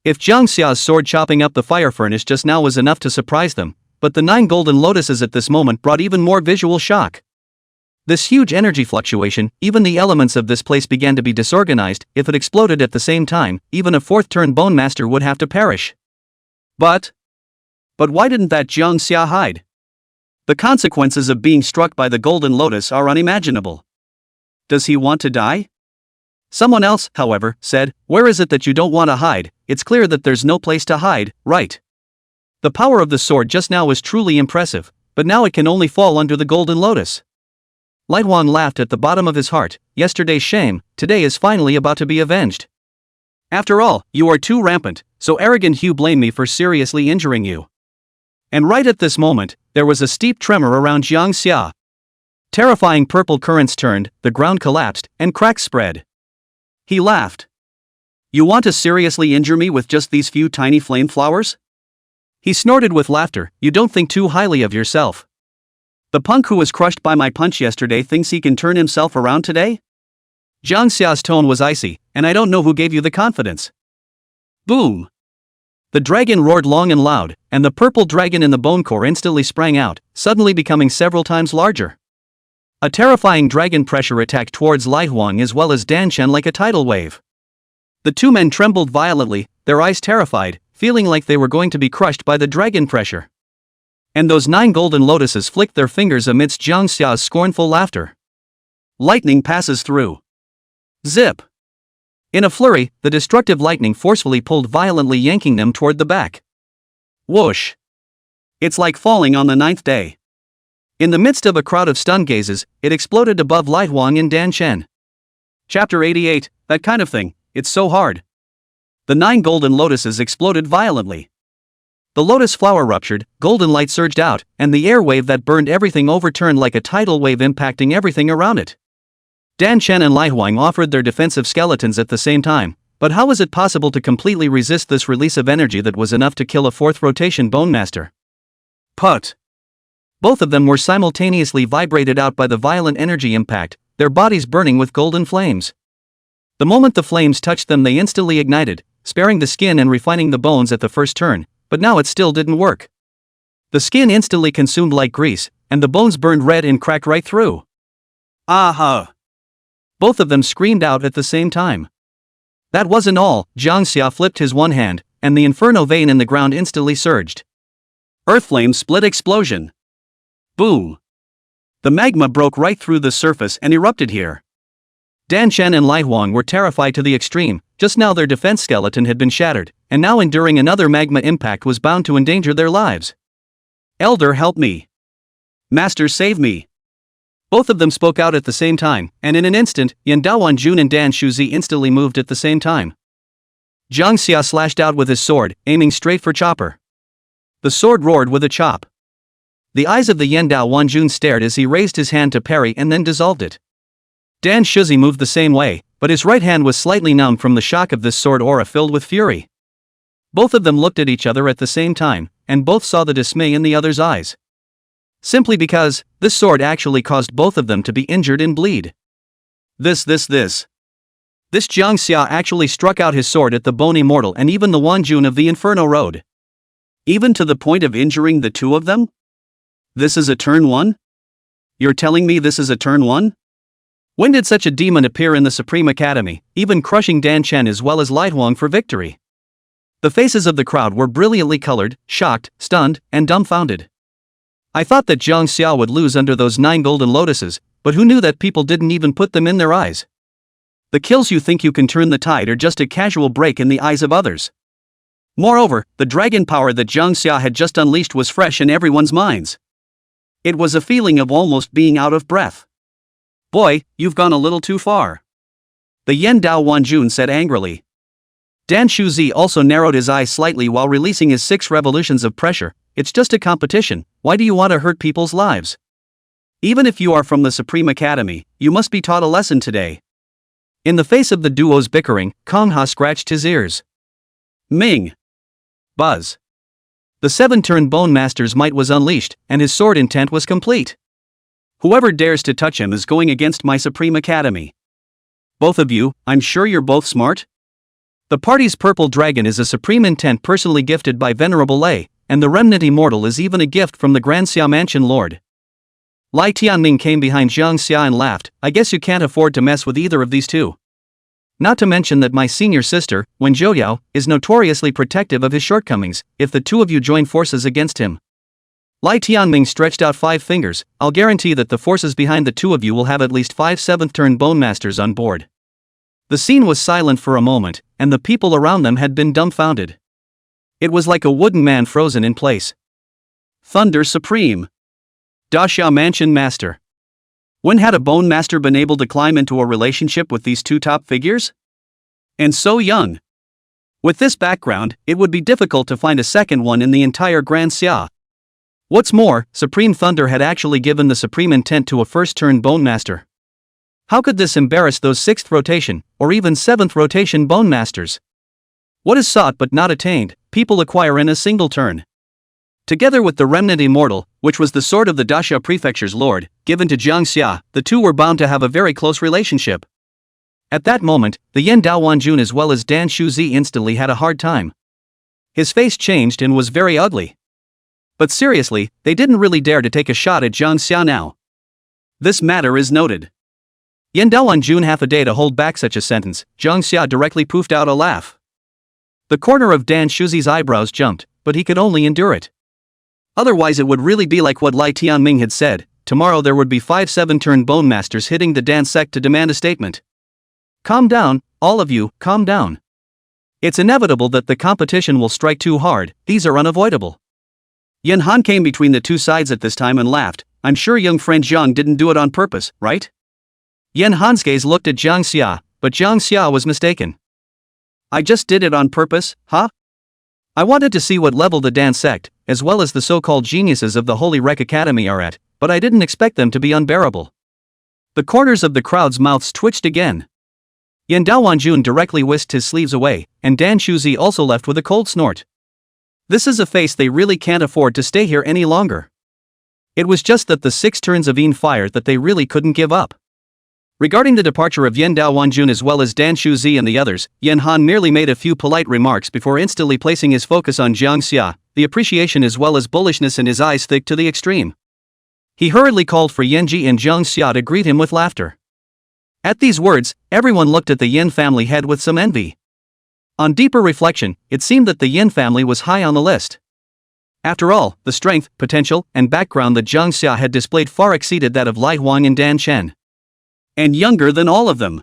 If Jang Xia's sword chopping up the fire furnace just now was enough to surprise them, but the 9 golden lotuses at this moment brought even more visual shock. This huge energy fluctuation, even the elements of this place began to be disorganized. If it exploded at the same time, even a fourth-turn bone master would have to perish. But why didn't that Jang Xia hide? The consequences of being struck by the golden lotus are unimaginable. Does he want to die? Someone else, however, said, where is it that you don't want to hide? It's clear that there's no place to hide, right? The power of the sword just now was truly impressive, but now it can only fall under the golden lotus. Liao Wang laughed at the bottom of his heart. Yesterday's shame, today is finally about to be avenged. After all, you are too rampant, so arrogant you blame me for seriously injuring you. And right at this moment, there was a steep tremor around Jang Xia. Terrifying purple currents turned, the ground collapsed, and cracks spread. He laughed. You want to seriously injure me with just these few tiny flame flowers? He snorted with laughter. You don't think too highly of yourself. The punk who was crushed by my punch yesterday thinks he can turn himself around today? Jang Xia's tone was icy, and I don't know who gave you the confidence. Boom! The dragon roared long and loud, and the purple dragon in the bone core instantly sprang out, suddenly becoming several times larger. A terrifying dragon pressure attacked towards Liao Wang as well as Dan Chen like a tidal wave. The 2 men trembled violently, their eyes terrified, feeling like they were going to be crushed by the dragon pressure. And those 9 golden lotuses flicked their fingers amidst Jang Xia's scornful laughter. Lightning passes through. Zip! In a flurry, the destructive lightning forcefully pulled violently, yanking them toward the back. Whoosh! It's like falling on the 9th day. In the midst of a crowd of stunned gazes, it exploded above Liao Wang and Dan Chen. Chapter 88, that kind of thing, it's so hard. The 9 golden lotuses exploded violently. The lotus flower ruptured, golden light surged out, and the air wave that burned everything overturned like a tidal wave, impacting everything around it. Dan Chen and Liao Wang offered their defensive skeletons at the same time, but how was it possible to completely resist this release of energy that was enough to kill a 4th rotation bone master? Put! Both of them were simultaneously vibrated out by the violent energy impact, their bodies burning with golden flames. The moment the flames touched them, they instantly ignited, sparing the skin and refining the bones at the first turn, but now it still didn't work. The skin instantly consumed like grease, and the bones burned red and cracked right through. Aha! Both of them screamed out at the same time. That wasn't all. Jang Xia flipped his one hand, and the inferno vein in the ground instantly surged. Earth flame split explosion. Boom. The magma broke right through the surface and erupted here. Dan Chen and Lai Huang were terrified to the extreme. Just now their defense skeleton had been shattered, and now enduring another magma impact was bound to endanger their lives. Elder, help me. Master, save me. Both of them spoke out at the same time, and in an instant, Yan Daowanjun and Dan Shuzi instantly moved at the same time. Jang Xia slashed out with his sword, aiming straight for Chopper. The sword roared with a chop. The eyes of the Yan Daowanjun stared as he raised his hand to parry and then dissolved it. Dan Shuzi moved the same way, but his right hand was slightly numb from the shock of this sword aura filled with fury. Both of them looked at each other at the same time, and both saw the dismay in the other's eyes. Simply because, this sword actually caused both of them to be injured and bleed. This Jiang Xia actually struck out his sword at the bony mortal and even the Wanjun of the Inferno Road. Even to the point of injuring the two of them? This is a turn 1? You're telling me this is a turn 1? When did such a demon appear in the Supreme Academy, even crushing Dan Chen as well as Lai Huang for victory? The faces of the crowd were brilliantly colored, shocked, stunned, and dumbfounded. I thought that Jiang Xia would lose under those 9 golden lotuses, but who knew that people didn't even put them in their eyes? The kills you think you can turn the tide are just a casual break in the eyes of others. Moreover, the dragon power that Jiang Xia had just unleashed was fresh in everyone's minds. It was a feeling of almost being out of breath. Boy, you've gone a little too far. The Yan Dao Wanjun said angrily. Dan Shuzi also narrowed his eyes slightly while releasing his 6 revolutions of pressure. It's just a competition, why do you want to hurt people's lives? Even if you are from the Supreme Academy, you must be taught a lesson today. In the face of the duo's bickering, Kong Ha scratched his ears. Ming. Buzz. The 7-turn Bone Master's might was unleashed, and his sword intent was complete. Whoever dares to touch him is going against my Supreme Academy. Both of you, I'm sure you're both smart? The party's purple dragon is a supreme intent personally gifted by Venerable Lei, and the remnant immortal is even a gift from the Grand Xia Mansion Lord. Lai Tianming came behind Jiang Xia and laughed, I guess you can't afford to mess with either of these two. Not to mention that my senior sister, Wen Zhouyao, is notoriously protective of his shortcomings, if the two of you join forces against him. Lai Tianming stretched out 5 fingers, I'll guarantee that the forces behind the two of you will have at least 5 7th-turn Bone Masters on board. The scene was silent for a moment, and the people around them had been dumbfounded. It was like a wooden man frozen in place. Thunder Supreme. Daxia Mansion Master. When had a Bone Master been able to climb into a relationship with these two top figures? And so young. With this background, it would be difficult to find a second one in the entire Grand Xia. What's more, Supreme Thunder had actually given the supreme intent to a first-turn Bone Master. How could this embarrass those 6th rotation, or even 7th rotation Bone Masters? What is sought but not attained, people acquire in a single turn. Together with the remnant immortal, which was the sword of the Daxia Prefecture's lord, given to Jiang Xia, the two were bound to have a very close relationship. At that moment, the Yan Daowanjun as well as Dan Shuzi instantly had a hard time. His face changed and was very ugly. But seriously, they didn't really dare to take a shot at Jiang Xia now. This matter is noted. Yan Daowanjun half a day to hold back such a sentence, Jiang Xia directly poofed out a laugh. The corner of Dan Shuzi's eyebrows jumped, but he could only endure it. Otherwise it would really be like what Lai Tianming had said, tomorrow there would be 5 7-turn Bone Masters hitting the Dan sect to demand a statement. Calm down, all of you, calm down. It's inevitable that the competition will strike too hard, these are unavoidable. Yan Han came between the two sides at this time and laughed, I'm sure young friend Zhang didn't do it on purpose, right? Yan Han's gaze looked at Jiang Xia, but Jiang Xia was mistaken. I just did it on purpose, huh? I wanted to see what level the Dan sect, as well as the so-called geniuses of the Holy Rec Academy are at, but I didn't expect them to be unbearable. The corners of the crowd's mouths twitched again. Yan Daowanjun directly whisked his sleeves away, and Dan Shuzi also left with a cold snort. This is a face they really can't afford to stay here any longer. It was just that the 6 turns of Yin fire that they really couldn't give up. Regarding the departure of Yan Daowanjun as well as Dan Shuzi and the others, Yan Han merely made a few polite remarks before instantly placing his focus on Jiang Xia, the appreciation as well as bullishness in his eyes thick to the extreme. He hurriedly called for Yanji and Jiang Xia to greet him with laughter. At these words, everyone looked at the Yin family head with some envy. On deeper reflection, it seemed that the Yin family was high on the list. After all, the strength, potential, and background that Jang Xia had displayed far exceeded that of Lai Huang and Dan Chen. And younger than all of them.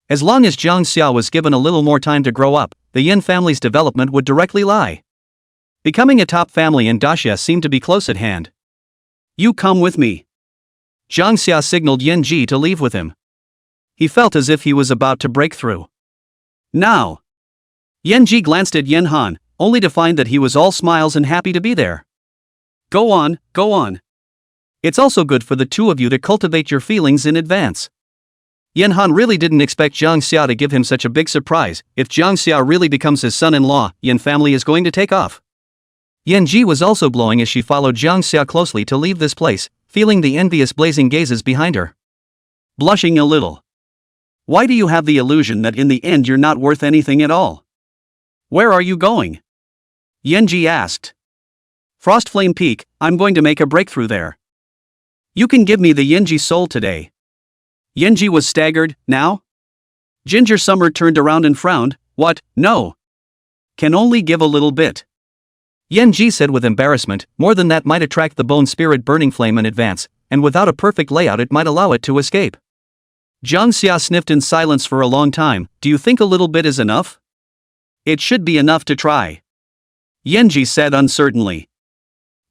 As long as Jang Xia was given a little more time to grow up, the Yin family's development would directly lie. Becoming a top family in Daxia seemed to be close at hand. You come with me. Jang Xia signaled Yin Ji to leave with him. He felt as if he was about to break through. Now. Yin Ji glanced at Yin Han, only to find that he was all smiles and happy to be there. Go on, go on. It's also good for the two of you to cultivate your feelings in advance. Yin Han really didn't expect Jang Xia to give him such a big surprise. If Jang Xia really becomes his son-in-law, Yin family is going to take off. Yin Ji was also glowing as she followed Jang Xia closely to leave this place, feeling the envious blazing gazes behind her. Blushing a little. Why do you have the illusion that in the end you're not worth anything at all? Where are you going? Yin Ji asked. Frostflame Peak, I'm going to make a breakthrough there. You can give me the Yin Ji soul today. Yin Ji was staggered. Now? Ginger Summer turned around and frowned. What? No. Can only give a little bit. Yin Ji said with embarrassment, more than that might attract the bone spirit burning flame in advance, and without a perfect layout it might allow it to escape. Jang Xia sniffed in silence for a long time. Do you think a little bit is enough? It should be enough to try. Yin Ji said uncertainly.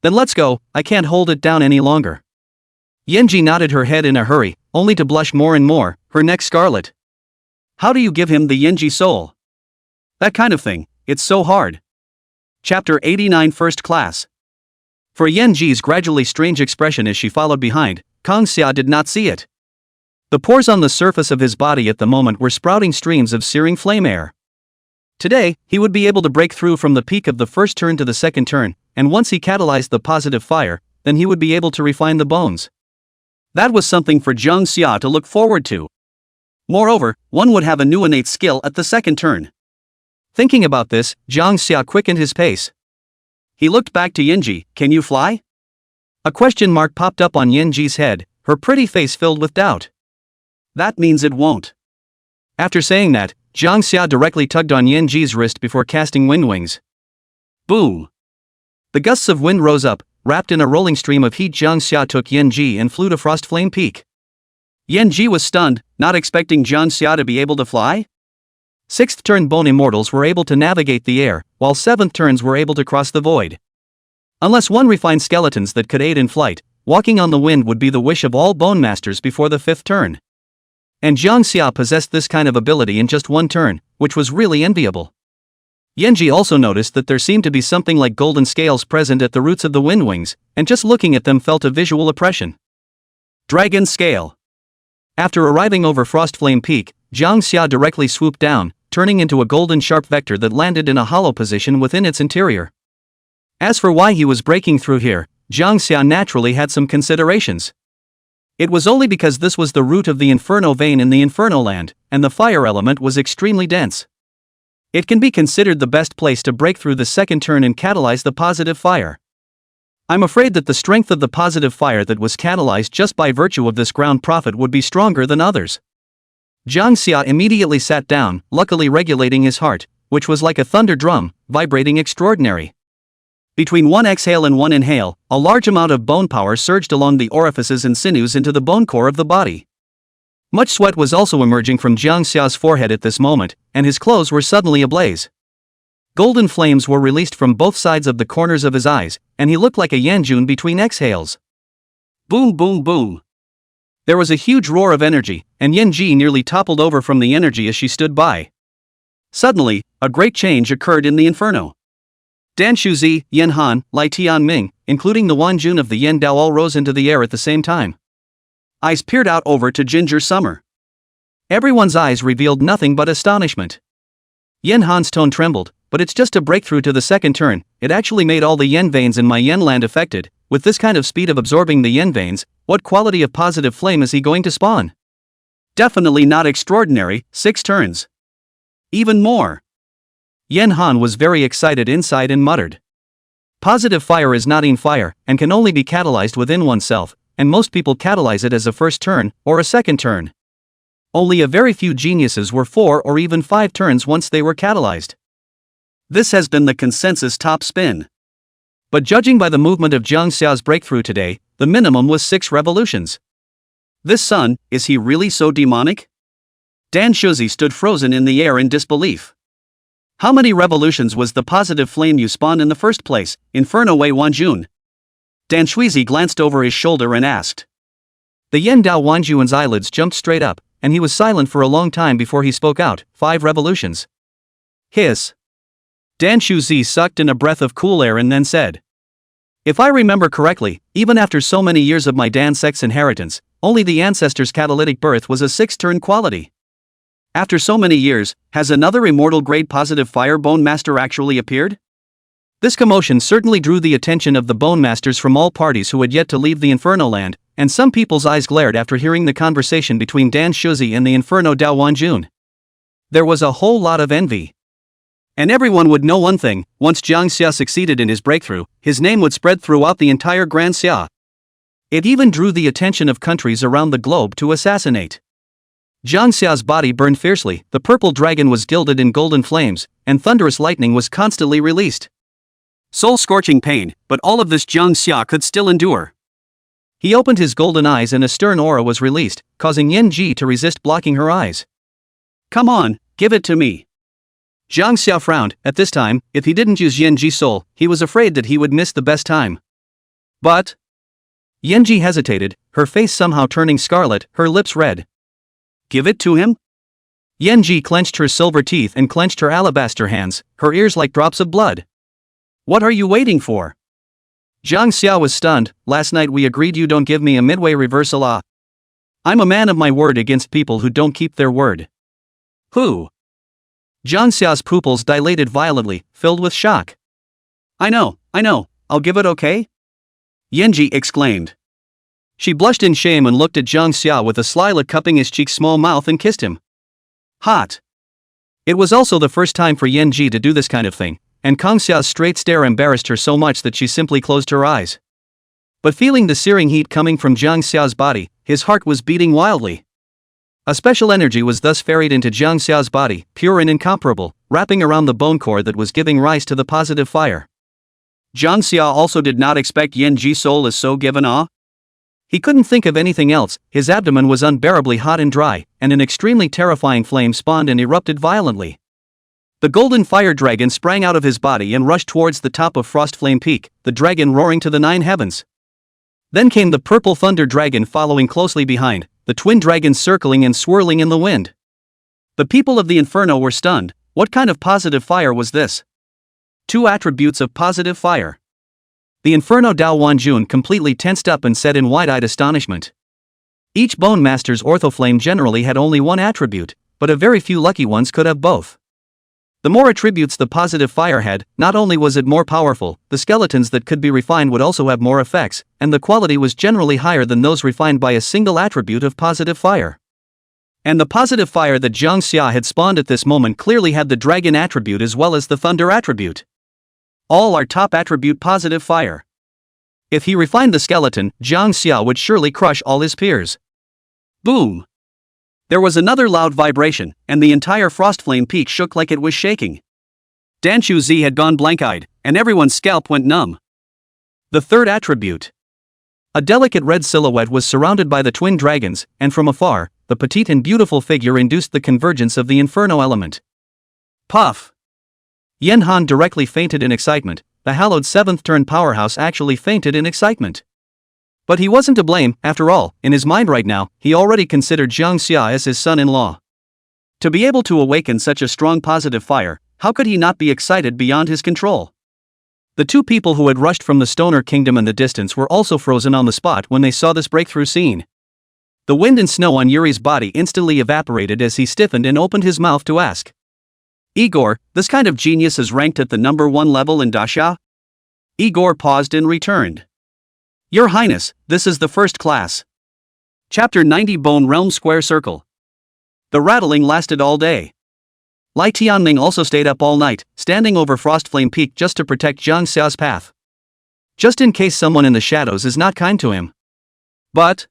Then let's go, I can't hold it down any longer. Yin Ji nodded her head in a hurry, only to blush more and more, her neck scarlet. How do you give him the Yin Ji soul? That kind of thing, it's so hard. Chapter 89 First Class. For Yin Ji's gradually strange expression as she followed behind, Kang Xia did not see it. The pores on the surface of his body at the moment were sprouting streams of searing flame air. Today, he would be able to break through from the peak of the first turn to the second turn, and once he catalyzed the positive fire, then he would be able to refine the bones. That was something for Jang Xia to look forward to. Moreover, one would have a new innate skill at the second turn. Thinking about this, Jang Xia quickened his pace. He looked back to Yin Ji. Can you fly? A question mark popped up on Yin Ji's head, her pretty face filled with doubt. That means it won't. After saying that, Jang Xia directly tugged on Yin Ji's wrist before casting wind wings. Boom! The gusts of wind rose up, wrapped in a rolling stream of heat. Jang Xia took Yin Ji and flew to Frostflame Peak. Yin Ji was stunned, not expecting Jang Xia to be able to fly. 6th turn bone immortals were able to navigate the air, while 7th turns were able to cross the void. Unless one refined skeletons that could aid in flight, walking on the wind would be the wish of all bone masters before the 5th turn. And Jang Xia possessed this kind of ability in just one turn, which was really enviable. Yin Ji also noticed that there seemed to be something like golden scales present at the roots of the wind wings, and just looking at them felt a visual oppression. Dragon Scale. After arriving over Frostflame Peak, Jang Xia directly swooped down, turning into a golden sharp vector that landed in a hollow position within its interior. As for why he was breaking through here, Jang Xia naturally had some considerations. It was only because this was the root of the Inferno vein in the Inferno land, and the fire element was extremely dense. It can be considered the best place to break through the second turn and catalyze the positive fire. I'm afraid that the strength of the positive fire that was catalyzed just by virtue of this ground prophet would be stronger than others. Jang Xia immediately sat down, luckily regulating his heart, which was like a thunder drum, vibrating extraordinary. Between one exhale and one inhale, a large amount of bone power surged along the orifices and sinews into the bone core of the body. Much sweat was also emerging from Jang Xia's forehead at this moment, and his clothes were suddenly ablaze. Golden flames were released from both sides of the corners of his eyes, and he looked like a Yanjun between exhales. Boom boom boom. There was a huge roar of energy, and Yin Ji nearly toppled over from the energy as she stood by. Suddenly, a great change occurred in the inferno. Dan Shuzi, Yin Han, Lai Tianming, including the Wanjun of the Yin Dao all rose into the air at the same time. Eyes peered out over to Ginger Summer. Everyone's eyes revealed nothing but astonishment. Yin Han's tone trembled, but it's just a breakthrough to the second turn. It actually made all the Yin veins in my Yin land affected. With this kind of speed of absorbing the Yin veins, what quality of positive flame is he going to spawn? Definitely not extraordinary, 6 turns. Even more. Yin Han was very excited inside and muttered. Positive fire is not in fire, and can only be catalyzed within oneself, and most people catalyze it as a first turn, or a second turn. Only a very few geniuses were 4 or even 5 turns once they were catalyzed. This has been the consensus top spin. But judging by the movement of Jang Xia's breakthrough today, the minimum was 6 revolutions. This son, is he really so demonic? Danjo stood frozen in the air in disbelief. How many revolutions was the positive flame you spawned in the first place, Inferno Wei Wanjun? Danjo glanced over his shoulder and asked. The Yen Dao Wanjun's eyelids jumped straight up, and he was silent for a long time before he spoke out. 5 revolutions. Hiss. Danjo sucked in a breath of cool air and then said. If I remember correctly, even after so many years of my Dan sex inheritance, only the ancestor's catalytic birth was a 6-turn quality. After so many years, has another immortal grade positive fire bone master actually appeared? This commotion certainly drew the attention of the bone masters from all parties who had yet to leave the Inferno land, and some people's eyes glared after hearing the conversation between Danjo and the Inferno Dao Wanjun. There was a whole lot of envy. And everyone would know one thing: once Jang Xia succeeded in his breakthrough, his name would spread throughout the entire Grand Xia. It even drew the attention of countries around the globe to assassinate. Jang Xia's body burned fiercely, the purple dragon was gilded in golden flames, and thunderous lightning was constantly released. Soul-scorching pain, but all of this Jang Xia could still endure. He opened his golden eyes and a stern aura was released, causing Yen Ji to resist blocking her eyes. Come on, give it to me. Jang Xia frowned. At this time, if he didn't use Yen Ji's soul, he was afraid that he would miss the best time. But Yen Ji hesitated, her face somehow turning scarlet, her lips red. Give it to him? Yen Ji clenched her silver teeth and clenched her alabaster hands, her ears like drops of blood. What are you waiting for? Jang Xia was stunned. Last night we agreed you don't give me a midway reversal. I'm a man of my word against people who don't keep their word. Who? Jang Xia's pupils dilated violently, filled with shock. I know, I'll give it, okay? Yen Ji exclaimed. She blushed in shame and looked at Jang Xia with a sly look, cupping his cheek, small mouth, and kissed him. Hot. It was also the first time for Yen Ji to do this kind of thing, and Kang Xia's straight stare embarrassed her so much that she simply closed her eyes. But feeling the searing heat coming from Jang Xia's body, his heart was beating wildly. A special energy was thus ferried into Jang Xia's body, pure and incomparable, wrapping around the bone core that was giving rise to the positive fire. Jang Xia also did not expect Yen Ji's soul as so given awe. He couldn't think of anything else. His abdomen was unbearably hot and dry, and an extremely terrifying flame spawned and erupted violently. The golden fire dragon sprang out of his body and rushed towards the top of Frostflame Peak, the dragon roaring to the 9 heavens. Then came the purple thunder dragon following closely behind, the twin dragons circling and swirling in the wind. The people of the Inferno were stunned. What kind of positive fire was this? 2 attributes of positive fire. The Inferno Dao Wanjun completely tensed up and said in wide-eyed astonishment. Each Bone Master's orthoflame generally had only 1 attribute, but a very few lucky ones could have both. The more attributes the positive fire had, not only was it more powerful, the skeletons that could be refined would also have more effects, and the quality was generally higher than those refined by a single attribute of positive fire. And the positive fire that Jang Xia had spawned at this moment clearly had the dragon attribute as well as the thunder attribute. All are top attribute positive fire. If he refined the skeleton, Jang Xia would surely crush all his peers. Boom! There was another loud vibration, and the entire Frostflame Peak shook like it was shaking. Danjo had gone blank-eyed, and everyone's scalp went numb. The third attribute. A delicate red silhouette was surrounded by the twin dragons, and from afar, the petite and beautiful figure induced the convergence of the Inferno element. Puff! Yen Han directly fainted in excitement. The hallowed 7th turn powerhouse actually fainted in excitement. But he wasn't to blame. After all, in his mind right now, he already considered Jang Xia as his son-in-law. To be able to awaken such a strong positive fire, how could he not be excited beyond his control? The 2 people who had rushed from the Stoner Kingdom in the distance were also frozen on the spot when they saw this breakthrough scene. The wind and snow on Yuri's body instantly evaporated as he stiffened and opened his mouth to ask. Igor, this kind of genius is ranked at the number 1 level in Dasha? Igor paused and returned. Your Highness, this is the first class. Chapter 90 Bone Realm Square Circle. The rattling lasted all day. Lai Tianming also stayed up all night, standing over Frostflame Peak just to protect Jang Xia's path. Just in case someone in the shadows is not kind to him. But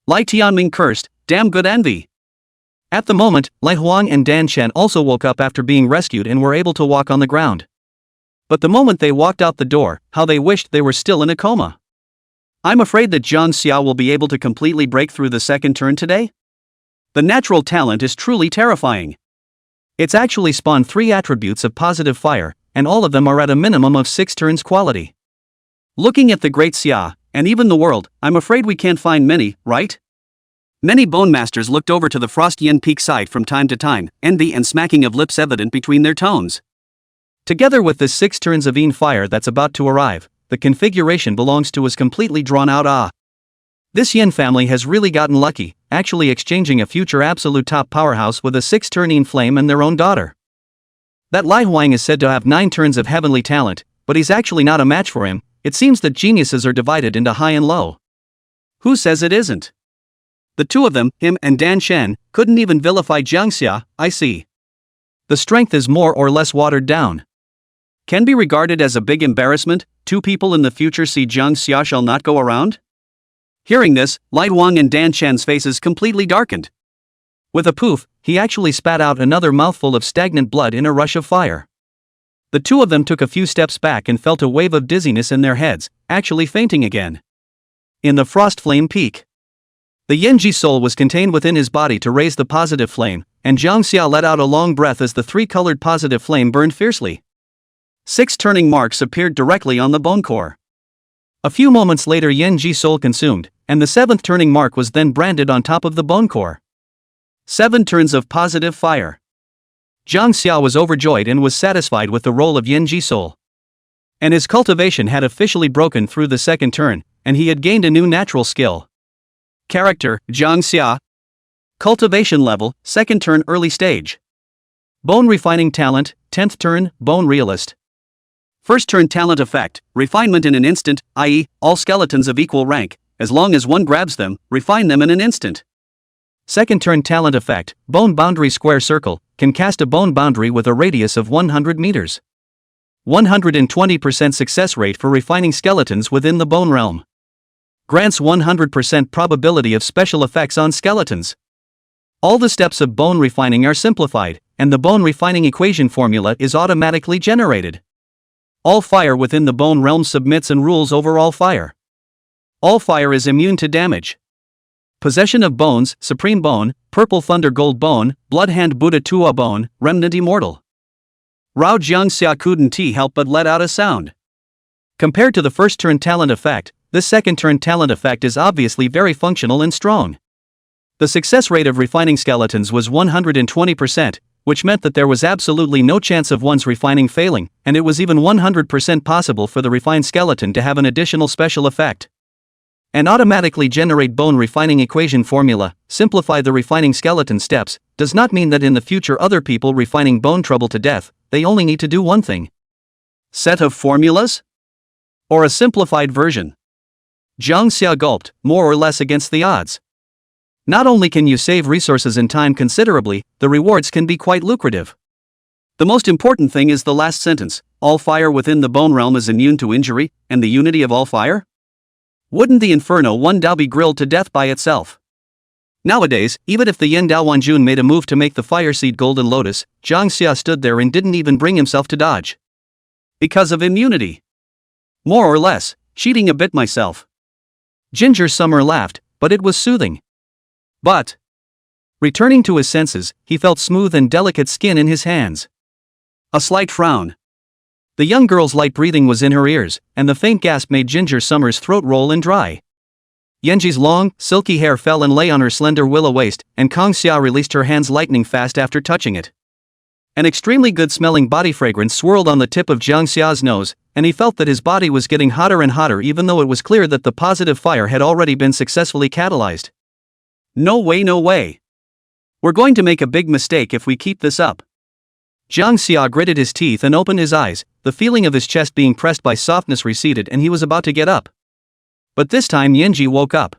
Lai Tianming cursed, damn good envy. At the moment, Wang and Dan also woke up after being rescued and were able to walk on the ground. But the moment they walked out the door, how they wished they were still in a coma. I'm afraid that Jang Xia will be able to completely break through the second turn today? The natural talent is truly terrifying. It's actually spawned 3 attributes of positive fire, and all of them are at a minimum of 6 turns quality. Looking at the great Xia, and even the world, I'm afraid we can't find many, right? Many bone masters looked over to the Frost Yen Peak side from time to time, envy and smacking of lips evident between their tones. Together with the 6 turns of Yin fire that's about to arrive, the configuration belongs to his completely drawn out This Yin family has really gotten lucky, actually exchanging a future absolute top powerhouse with a 6-turn Yin flame and their own daughter. That Wang is said to have 9 turns of heavenly talent, but he's actually not a match for him. It seems that geniuses are divided into high and low. Who says it isn't? The two of them, him and Dan, couldn't even vilify Jang Xia, I see. The strength is more or less watered down. Can be regarded as a big embarrassment. 2 people in the future see Jang Xia shall not go around? Hearing this, Wang and Dan's faces completely darkened. With a poof, he actually spat out another mouthful of stagnant blood in a rush of fire. The two of them took a few steps back and felt a wave of dizziness in their heads, actually fainting again. In the frost flame peak, the Yenji soul was contained within his body to raise the positive flame, and Jang Xia let out a long breath as the 3-colored positive flame burned fiercely. 6 turning marks appeared directly on the bone core. A few moments later Yenji soul consumed, and the 7th turning mark was then branded on top of the bone core. 7 turns of positive fire. Jang Xia was overjoyed and was satisfied with the role of Yenji soul. And his cultivation had officially broken through the 2nd turn, and he had gained a new natural skill. Character, Jang Xia. Cultivation level, 2nd turn early stage. Bone refining talent, 10th turn, bone realist. 1st turn talent effect, refinement in an instant, i.e., all skeletons of equal rank, as long as one grabs them, refine them in an instant. 2nd turn talent effect, bone boundary square circle, can cast a bone boundary with a radius of 100 meters. 120% success rate for refining skeletons within the bone realm. Grants 100% probability of special effects on skeletons. All the steps of bone refining are simplified, and the bone refining equation formula is automatically generated. All fire within the bone realm submits and rules over all fire. All fire is immune to damage. Possession of bones, supreme bone, purple thunder gold bone, blood hand Buddha Tua bone, remnant immortal. Rao Jiang Xia couldn't help but let out a sound. Compared to the 1st turn talent effect, this 2nd turn talent effect is obviously very functional and strong. The success rate of refining skeletons was 120%, which meant that there was absolutely no chance of one's refining failing, and it was even 100% possible for the refined skeleton to have an additional special effect. And automatically generate bone refining equation formula, simplify the refining skeleton steps, does not mean that in the future other people refining bone trouble to death, they only need to do one thing. Set of formulas? Or a simplified version? Jang Xia gulped, more or less against the odds. Not only can you save resources and time considerably, the rewards can be quite lucrative. The most important thing is the last sentence, all fire within the bone realm is immune to injury, and the unity of all fire? Wouldn't the Inferno One Dao be grilled to death by itself? Nowadays, even if the Yin Dao Wanjun made a move to make the Fire Seed Golden Lotus, Jang Xia stood there and didn't even bring himself to dodge. Because of immunity. More or less, cheating a bit myself. Ginger Summer laughed, but it was soothing. But, returning to his senses, he felt smooth and delicate skin in his hands. A slight frown. The young girl's light breathing was in her ears, and the faint gasp made Ginger Summer's throat roll and dry. Yenji's long, silky hair fell and lay on her slender willow waist, and Kang Xia released her hands lightning fast after touching it. An extremely good-smelling body fragrance swirled on the tip of Jang Xia's nose, and he felt that his body was getting hotter and hotter even though it was clear that the positive fire had already been successfully catalyzed. No way, no way. We're going to make a big mistake if we keep this up. Jang Xia gritted his teeth and opened his eyes, the feeling of his chest being pressed by softness receded and he was about to get up. But this time Yenji woke up.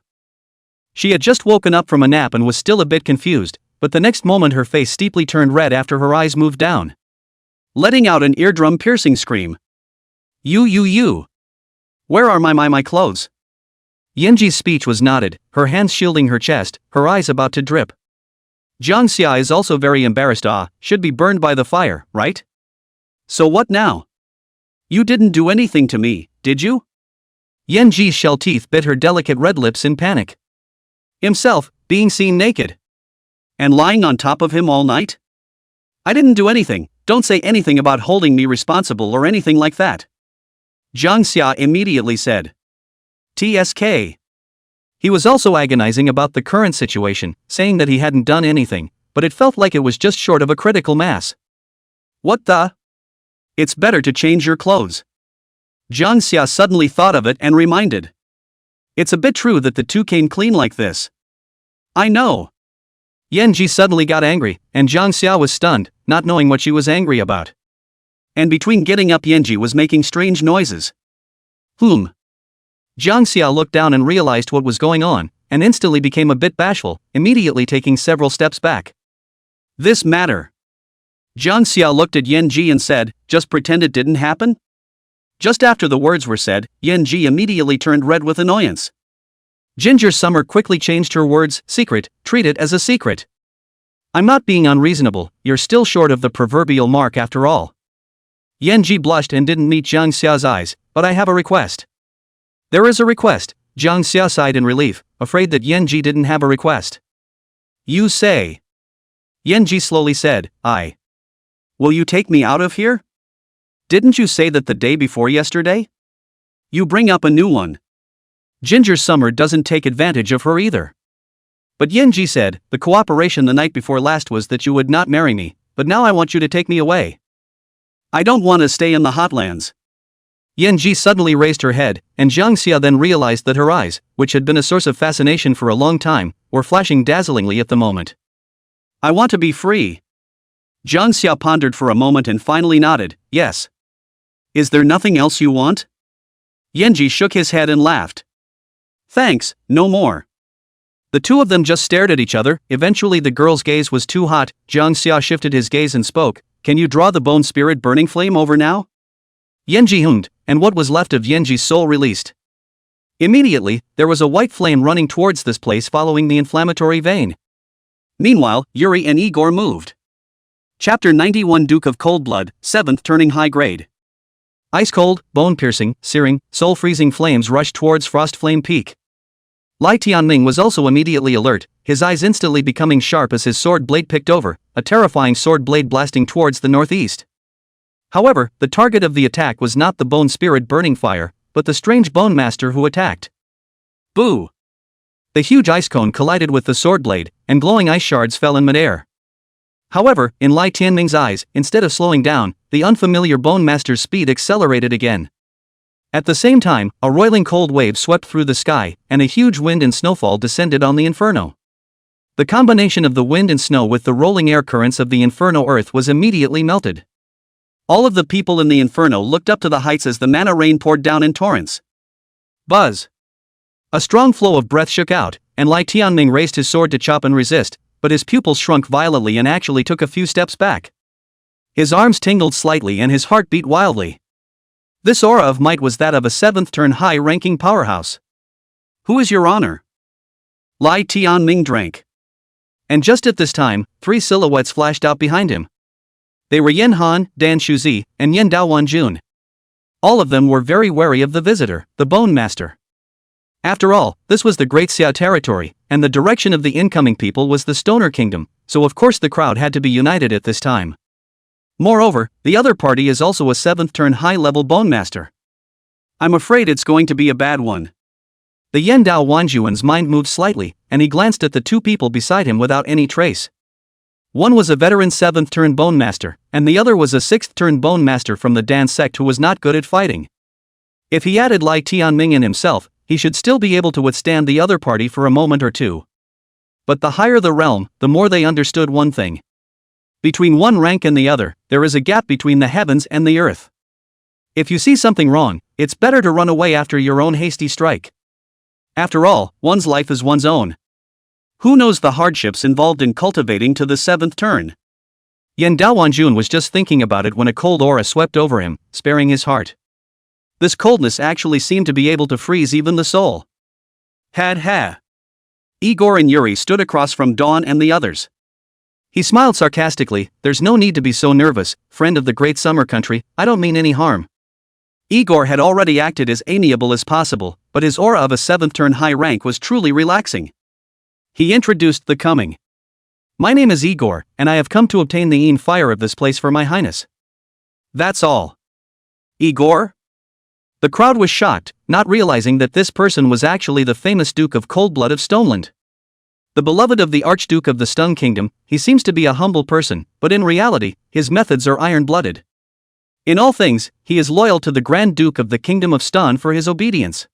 She had just woken up from a nap and was still a bit confused, but the next moment her face steeply turned red after her eyes moved down, letting out an eardrum-piercing scream. You. Where are my clothes? Yenji's speech was knotted, her hands shielding her chest, her eyes about to drip. Jang Xia is also very embarrassed. Should be burned by the fire, right? So what now? You didn't do anything to me, did you? Yanji's shell teeth bit her delicate red lips in panic. Himself, being seen naked. And lying on top of him all night? I didn't do anything, don't say anything about holding me responsible or anything like that. Jang Xia immediately said. TSK. He was also agonizing about the current situation, saying that he hadn't done anything, but it felt like it was just short of a critical mass. What the? It's better to change your clothes. Jang Xia suddenly thought of it and reminded. It's a bit true that the two came clean like this. I know. Yanji suddenly got angry, and Jang Xia was stunned, not knowing what she was angry about. And between getting up, Yanji was making strange noises. Jang Xia looked down and realized what was going on, and instantly became a bit bashful, immediately taking several steps back. This matter. Jang Xia looked at Yanji and said, just pretend it didn't happen? Just after the words were said, Yanji immediately turned red with annoyance. Ginger Summer quickly changed her words, secret, treat it as a secret. I'm not being unreasonable, you're still short of the proverbial mark after all. Yanji blushed and didn't meet Jang Xia's eyes, but I have a request. There is a request, Jang Xia sighed in relief, afraid that Yanji didn't have a request. You say. Yanji slowly said, I. Will you take me out of here? Didn't you say that the day before yesterday? You bring up a new one. Ginger Summer doesn't take advantage of her either. But Yanji said, the cooperation the night before last was that you would not marry me, but now I want you to take me away. I don't want to stay in the hotlands. Yanji suddenly raised her head, and Jang Xia then realized that her eyes, which had been a source of fascination for a long time, were flashing dazzlingly at the moment. I want to be free. Jang Xia pondered for a moment and finally nodded, yes. Is there nothing else you want? Yanji shook his head and laughed. Thanks, no more. The two of them just stared at each other. Eventually the girl's gaze was too hot. Jang Xia shifted his gaze and spoke, can you draw the bone spirit burning flame over now? Yanji hummed, and what was left of Yanji's soul released. Immediately, there was a white flame running towards this place following the inflammatory vein. Meanwhile, Yuri and Igor moved. Chapter 91 Duke of Coldblood, 7th turning high grade. Ice-cold, bone-piercing, searing, soul-freezing flames rushed towards Frost Flame Peak. Lai Tianming was also immediately alert, his eyes instantly becoming sharp as his sword blade picked over, a terrifying sword blade blasting towards the northeast. However, the target of the attack was not the bone spirit burning fire, but the strange bone master who attacked. Boo! The huge ice cone collided with the sword blade, and glowing ice shards fell in midair. However, in Lai Tianming's eyes, instead of slowing down, the unfamiliar bone master's speed accelerated again. At the same time, a roiling cold wave swept through the sky, and a huge wind and snowfall descended on the inferno. The combination of the wind and snow with the rolling air currents of the inferno earth was immediately melted. All of the people in the inferno looked up to the heights as the mana rain poured down in torrents. Buzz! A strong flow of breath shook out, and Lai Tianming raised his sword to chop and resist, but his pupils shrunk violently and actually took a few steps back. His arms tingled slightly and his heart beat wildly. This aura of might was that of a 7th turn high-ranking powerhouse. Who is your honor? Lai Tianming drank. And just at this time, 3 silhouettes flashed out behind him. They were Yen Han, Dan Shuzi, and Yen Daowan Jun. All of them were very wary of the visitor, the Bone Master. After all, this was the Great Xia territory, and the direction of the incoming people was the Stoner Kingdom, so of course the crowd had to be united at this time. Moreover, the other party is also a 7th turn high-level Bone Master. I'm afraid it's going to be a bad one. The Yen Dao Wanjuan's mind moved slightly, and he glanced at the 2 people beside him without any trace. One was a veteran 7th turn Bone Master, and the other was a 6th turn Bone Master from the Dan sect who was not good at fighting. If he added Lai Tianming in himself, he should still be able to withstand the other party for a moment or two. But the higher the realm, the more they understood one thing. Between one rank and the other, there is a gap between the heavens and the earth. If you see something wrong, it's better to run away after your own hasty strike. After all, one's life is one's own. Who knows the hardships involved in cultivating to the 7th turn? Yen Daowanjun was just thinking about it when a cold aura swept over him, sparing his heart. This coldness actually seemed to be able to freeze even the soul. Ha! Igor and Yuri stood across from Dawn and the others. He smiled sarcastically. There's no need to be so nervous, friend of the great summer country, I don't mean any harm. Igor had already acted as amiable as possible, but his aura of a 7th turn high rank was truly relaxing. He introduced the coming. My name is Igor, and I have come to obtain the fire of this place for my highness. That's all. Igor? The crowd was shocked, not realizing that this person was actually the famous Duke of Coldblood of Stoneland. The beloved of the Archduke of the Stone Kingdom, he seems to be a humble person, but in reality, his methods are iron-blooded. In all things, he is loyal to the Grand Duke of the Kingdom of Ston for his obedience.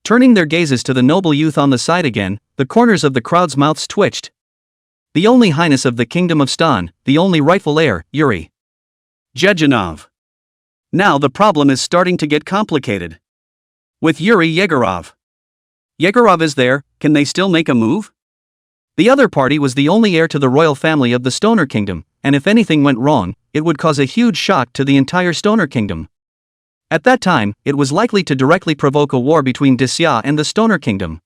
Turning their gazes to the noble youth on the side again, the corners of the crowd's mouths twitched. The only highness of the Kingdom of Ston, the only rightful heir, Yuri Jejinov. Now the problem is starting to get complicated. With Yuri Yegorov. Yegorov is there, can they still make a move? The other party was the only heir to the royal family of the Stoner Kingdom, and if anything went wrong, it would cause a huge shock to the entire Stoner Kingdom. At that time, it was likely to directly provoke a war between Xia and the Stoner Kingdom.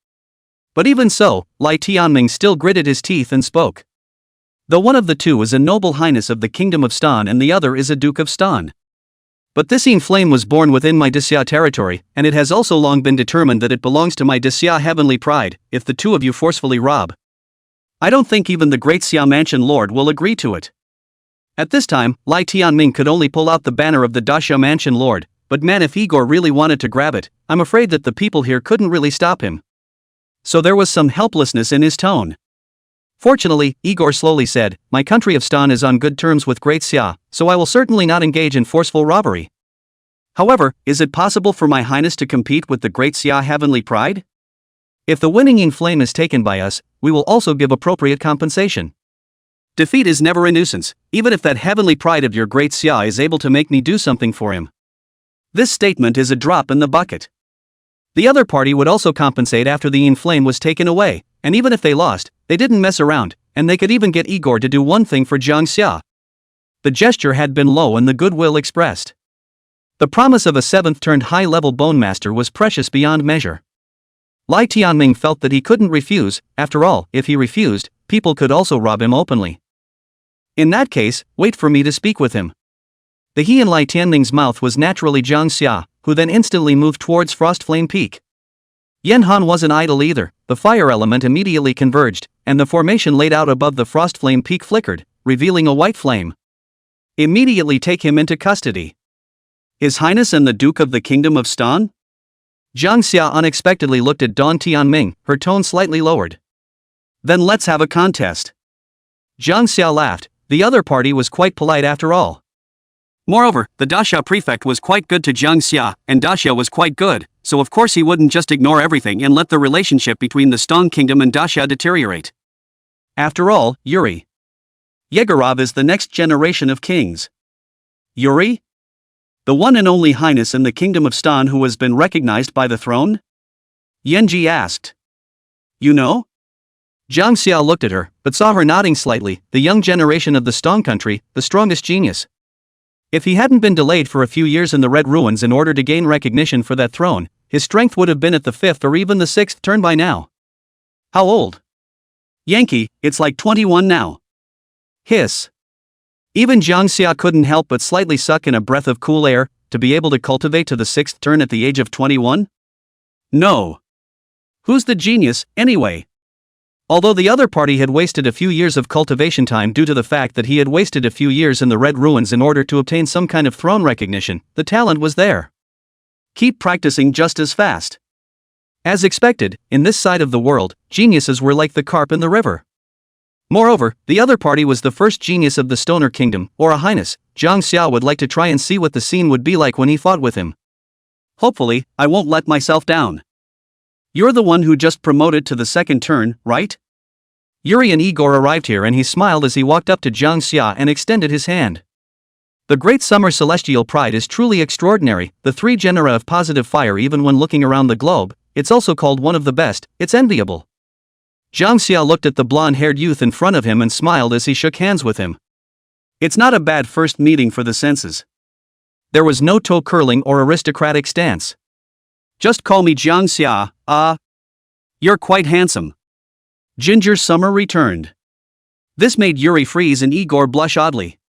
But even so, Lai Tianming still gritted his teeth and spoke. Though one of the two is a noble highness of the Kingdom of Ston and the other is a Duke of Ston. But this flame was born within my Xia territory, and it has also long been determined that it belongs to my Xia heavenly pride, if the two of you forcefully rob. I don't think even the great Xia Mansion Lord will agree to it. At this time, Lai Tianming could only pull out the banner of the Daxia Mansion Lord, but man, if Igor really wanted to grab it, I'm afraid that the people here couldn't really stop him. So there was some helplessness in his tone. Fortunately, Igor slowly said, my country of Ston is on good terms with Great Xia, so I will certainly not engage in forceful robbery. However, is it possible for my highness to compete with the Great Xia heavenly pride? If the winning flame is taken by us, we will also give appropriate compensation. Defeat is never a nuisance, even if that heavenly pride of your Great Xia is able to make me do something for him. This statement is a drop in the bucket. The other party would also compensate after the flame was taken away, and even if they lost, they didn't mess around, and they could even get Igor to do one thing for Jang Xia. The gesture had been low and the goodwill expressed. The promise of a 7th turned high-level bone master was precious beyond measure. Lai Tianming felt that he couldn't refuse. After all, if he refused, people could also rob him openly. In that case, wait for me to speak with him. The he in Lai Tianming's mouth was naturally Jang Xia, who then instantly moved towards Frostflame Peak. Yen Han wasn't idle either. The fire element immediately converged, and the formation laid out above the Frostflame Peak flickered, revealing a white flame. Immediately take him into custody. His Highness and the Duke of the Kingdom of Ston? Jang Xia unexpectedly looked at Don Tianming, her tone slightly lowered. Then let's have a contest. Jang Xia laughed. The other party was quite polite after all. Moreover, the Daxia prefect was quite good to Jang Xia, and Daxia was quite good, so of course he wouldn't just ignore everything and let the relationship between the Stone Kingdom and Daxia deteriorate. After all, Yuri Yegorov is the next generation of kings. Yuri? The one and only highness in the Kingdom of Ston who has been recognized by the throne? Yenji asked. You know? Jang Xia looked at her, but saw her nodding slightly. The young generation of the Stone country, the strongest genius. If he hadn't been delayed for a few years in the Red Ruins in order to gain recognition for that throne, his strength would have been at the 5th or even the 6th turn by now. How old? Yankee, it's like 21 now. Hiss. Even Jang Xia couldn't help but slightly suck in a breath of cool air, to be able to cultivate to the 6th turn at the age of 21? No. Who's the genius, anyway? Although the other party had wasted a few years of cultivation time due to the fact that he had wasted a few years in the Red Ruins in order to obtain some kind of throne recognition, the talent was there. Keep practicing just as fast. As expected, in this side of the world, geniuses were like the carp in the river. Moreover, the other party was the first genius of the Stoner Kingdom, or a highness. Jang Xia would like to try and see what the scene would be like when he fought with him. Hopefully, I won't let myself down. You're the one who just promoted to the 2nd turn, right? Yuri and Igor arrived here and he smiled as he walked up to Jang Xia and extended his hand. The great summer celestial pride is truly extraordinary, the 3 genera of positive fire even when looking around the globe, it's also called one of the best, it's enviable. Jang Xia looked at the blonde-haired youth in front of him and smiled as he shook hands with him. It's not a bad first meeting for the senses. There was no toe-curling or aristocratic stance. Just call me Jang Xia, you're quite handsome. Ginger Summer returned. This made Yuri freeze and Igor blush oddly.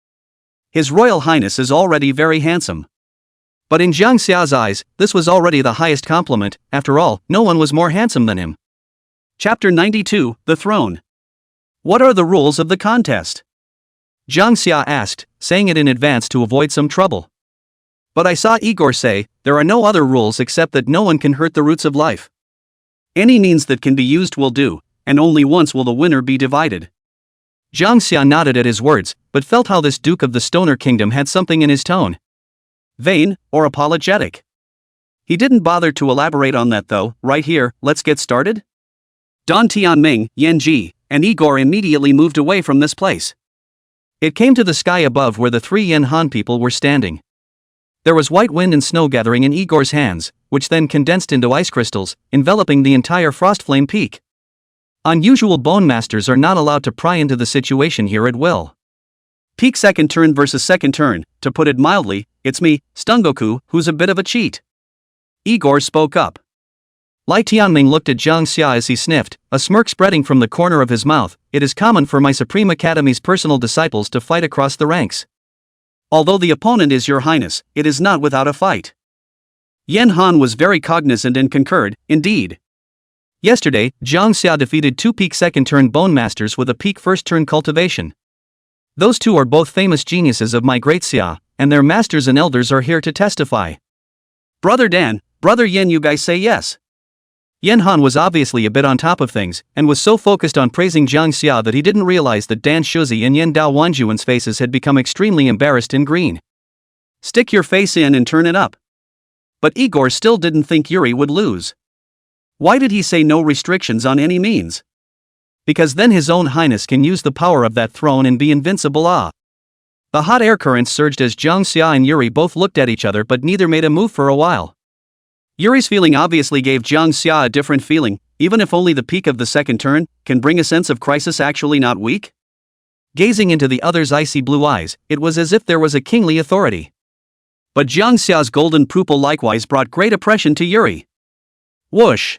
His Royal Highness is already very handsome. But in Jang Xia's eyes, this was already the highest compliment. After all, no one was more handsome than him. Chapter 92, The Throne. What are the rules of the contest? Jang Xia asked, saying it in advance to avoid some trouble. But I saw Igor say, there are no other rules except that no one can hurt the roots of life. Any means that can be used will do, and only once will the winner be divided. Jang Xia nodded at his words, but felt how this Duke of the Stoner Kingdom had something in his tone. Vain, or apologetic. He didn't bother to elaborate on that though. Right here, let's get started? Don Tianming, Yan Ji, and Igor immediately moved away from this place. It came to the sky above where the three Yan Han people were standing. There was white wind and snow gathering in Igor's hands, which then condensed into ice crystals, enveloping the entire Frostflame Peak. Unusual Bone Masters are not allowed to pry into the situation here at will. Peak second turn versus second turn, to put it mildly, it's me, Stungoku, who's a bit of a cheat. Igor spoke up. Lai Tianming looked at Jang Xia as he sniffed, a smirk spreading from the corner of his mouth. It is common for my Supreme Academy's personal disciples to fight across the ranks. Although the opponent is your highness, it is not without a fight. Yan Han was very cognizant and concurred, indeed. Yesterday, Jang Xia defeated two peak second turn Bone Masters with a peak first turn cultivation. Those two are both famous geniuses of my great Xia, and their masters and elders are here to testify. Brother Dan, Brother Yen, you guys say yes. Yan Han was obviously a bit on top of things, and was so focused on praising Jang Xia that he didn't realize that Dan Shuzi and Yen Dao Wanjuan's faces had become extremely embarrassed and green. Stick your face in and turn it up. But Igor still didn't think Yuri would lose. Why did he say no restrictions on any means? Because then his own highness can use the power of that throne and be invincible. The hot air currents surged as Jang Xia and Yuri both looked at each other, but neither made a move for a while. Yuri's feeling obviously gave Jang Xia a different feeling. Even if only the peak of the second turn can bring a sense of crisis, actually not weak. Gazing into the other's icy blue eyes, it was as if there was a kingly authority. But Jang Xia's golden pupil likewise brought great oppression to Yuri. Whoosh!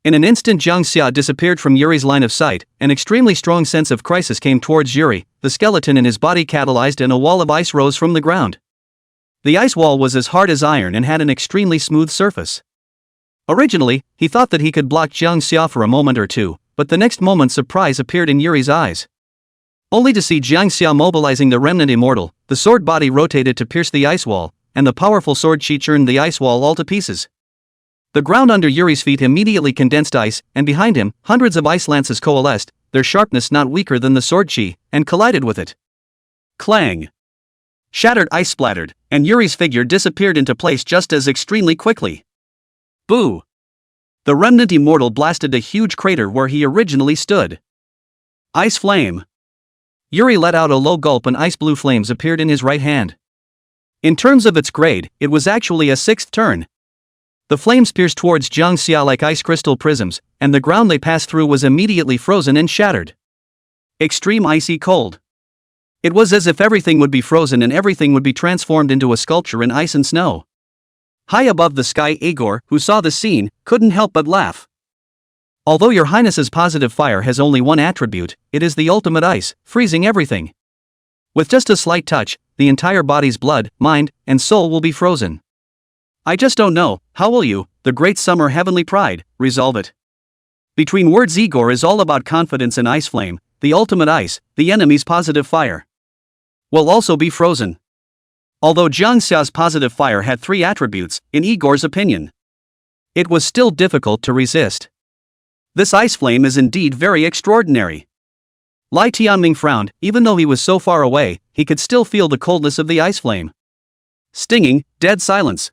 In an instant, Jang Xia disappeared from Yuri's line of sight. An extremely strong sense of crisis came towards Yuri. The skeleton in his body catalyzed and a wall of ice rose from the ground. The ice wall was as hard as iron and had an extremely smooth surface. Originally, he thought that he could block Jang Xia for a moment or two, but the next moment surprise appeared in Yuri's eyes. Only to see Jang Xia mobilizing the remnant immortal. The sword body rotated to pierce the ice wall, and the powerful sword chi churned the ice wall all to pieces. The ground under Yuri's feet immediately condensed ice, and behind him, hundreds of ice lances coalesced, their sharpness not weaker than the sword chi, and collided with it. Clang! Shattered ice splattered, and Yuri's figure disappeared into place just as extremely quickly. Boo! The remnant immortal blasted a huge crater where he originally stood. Ice flame! Yuri let out a low gulp and ice blue flames appeared in his right hand. In terms of its grade, it was actually a sixth turn. The flames pierced towards Jang Xia like ice crystal prisms, and the ground they passed through was immediately frozen and shattered. Extreme icy cold. It was as if everything would be frozen and everything would be transformed into a sculpture in ice and snow. High above the sky, Igor, who saw the scene, couldn't help but laugh. Although your highness's positive fire has only one attribute, it is the ultimate ice, freezing everything. With just a slight touch, the entire body's blood, mind, and soul will be frozen. I just don't know, how will you, the great summer heavenly pride, resolve it? Between words, Igor is all about confidence and ice flame, the ultimate ice, the enemy's positive fire. Will also be frozen. Although Jang Xia's positive fire had three attributes, in Igor's opinion, it was still difficult to resist. This ice flame is indeed very extraordinary. Lai Tianming frowned. Even though he was so far away, he could still feel the coldness of the ice flame. Stinging, dead silence.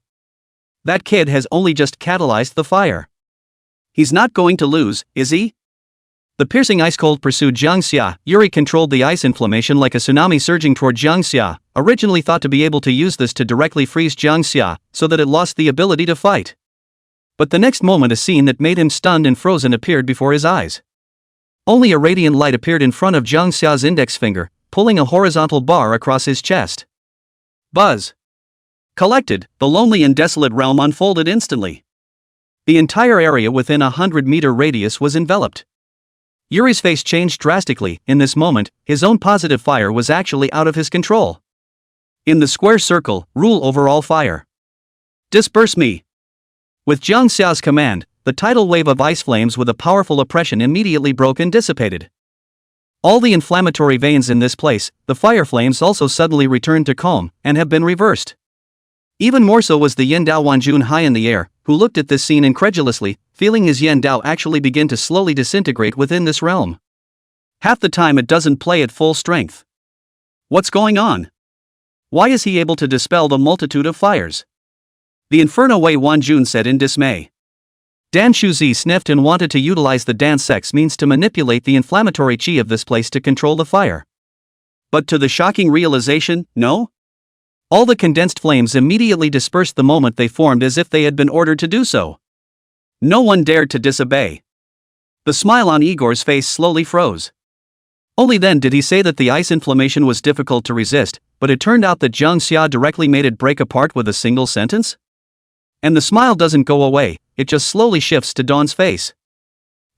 That kid has only just catalyzed the fire. He's not going to lose, is he? The piercing ice cold pursued Jang Xia. Yuri controlled the ice inflammation like a tsunami surging toward Jang Xia, originally thought to be able to use this to directly freeze Jang Xia, so that it lost the ability to fight. But the next moment a scene that made him stunned and frozen appeared before his eyes. Only a radiant light appeared in front of Jang Xia's index finger, pulling a horizontal bar across his chest. Buzz! Collected, the lonely and desolate realm unfolded instantly. The entire area within a 100-meter radius was enveloped. Yuri's face changed drastically. In this moment, his own positive fire was actually out of his control. In the square circle, rule over all fire. Disperse me. With Jang Xia's command, the tidal wave of ice flames with a powerful oppression immediately broke and dissipated. All the inflammatory veins in this place, the fire flames also suddenly returned to calm, and have been reversed. Even more so was the Yin Dao Wanjun high in the air, who looked at this scene incredulously, feeling his Yin Dao actually begin to slowly disintegrate within this realm. Half the time it doesn't play at full strength. What's going on? Why is he able to dispel the multitude of fires? The Inferno Wei Wanjun said in dismay. Dan Shuzi sniffed and wanted to utilize the dance sex means to manipulate the inflammatory chi of this place to control the fire. But to the shocking realization, no? All the condensed flames immediately dispersed the moment they formed as if they had been ordered to do so. No one dared to disobey. The smile on Igor's face slowly froze. Only then did he say that the ice inflammation was difficult to resist, but it turned out that Jang Xia directly made it break apart with a single sentence? And the smile doesn't go away, it just slowly shifts to Dawn's face.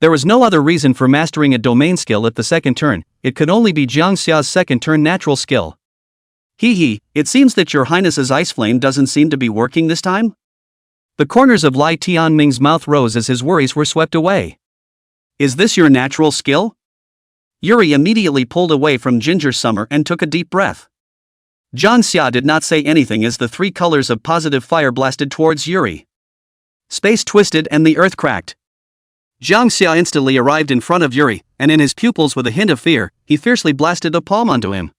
There was no other reason for mastering a domain skill at the second turn, it could only be Jang Xia's second turn natural skill. It seems that your highness's ice flame doesn't seem to be working this time? The corners of Lai Tianming's mouth rose as his worries were swept away. Is this your natural skill? Yuri immediately pulled away from Ginger Summer and took a deep breath. Jang Xia did not say anything as the three colors of positive fire blasted towards Yuri. Space twisted and the earth cracked. Jang Xia instantly arrived in front of Yuri, and in his pupils with a hint of fear, he fiercely blasted a palm onto him.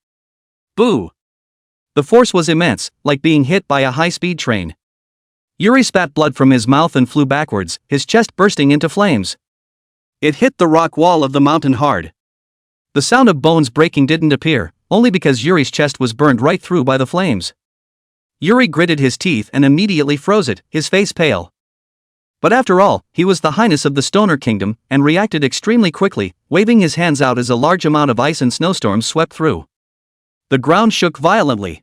Boo! The force was immense, like being hit by a high-speed train. Yuri spat blood from his mouth and flew backwards, his chest bursting into flames. It hit the rock wall of the mountain hard. The sound of bones breaking didn't appear, only because Yuri's chest was burned right through by the flames. Yuri gritted his teeth and immediately froze it, his face pale. But after all, he was the highness of the Stoner Kingdom, and reacted extremely quickly, waving his hands out as a large amount of ice and snowstorms swept through. The ground shook violently.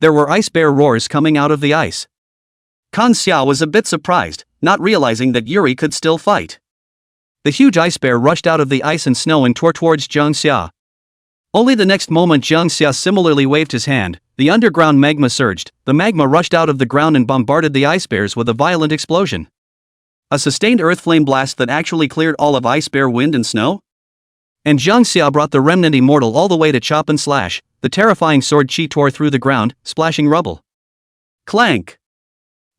There were ice bear roars coming out of the ice. Kan Xiao was a bit surprised, not realizing that Yuri could still fight. The huge ice bear rushed out of the ice and snow and tore towards Jang Xia. Only the next moment Jang Xia similarly waved his hand, the underground magma surged, the magma rushed out of the ground and bombarded the ice bears with a violent explosion. A sustained earth flame blast that actually cleared all of ice bear wind and snow? And Jang Xia brought the remnant immortal all the way to chop and slash, the terrifying sword chi tore through the ground, splashing rubble. Clank!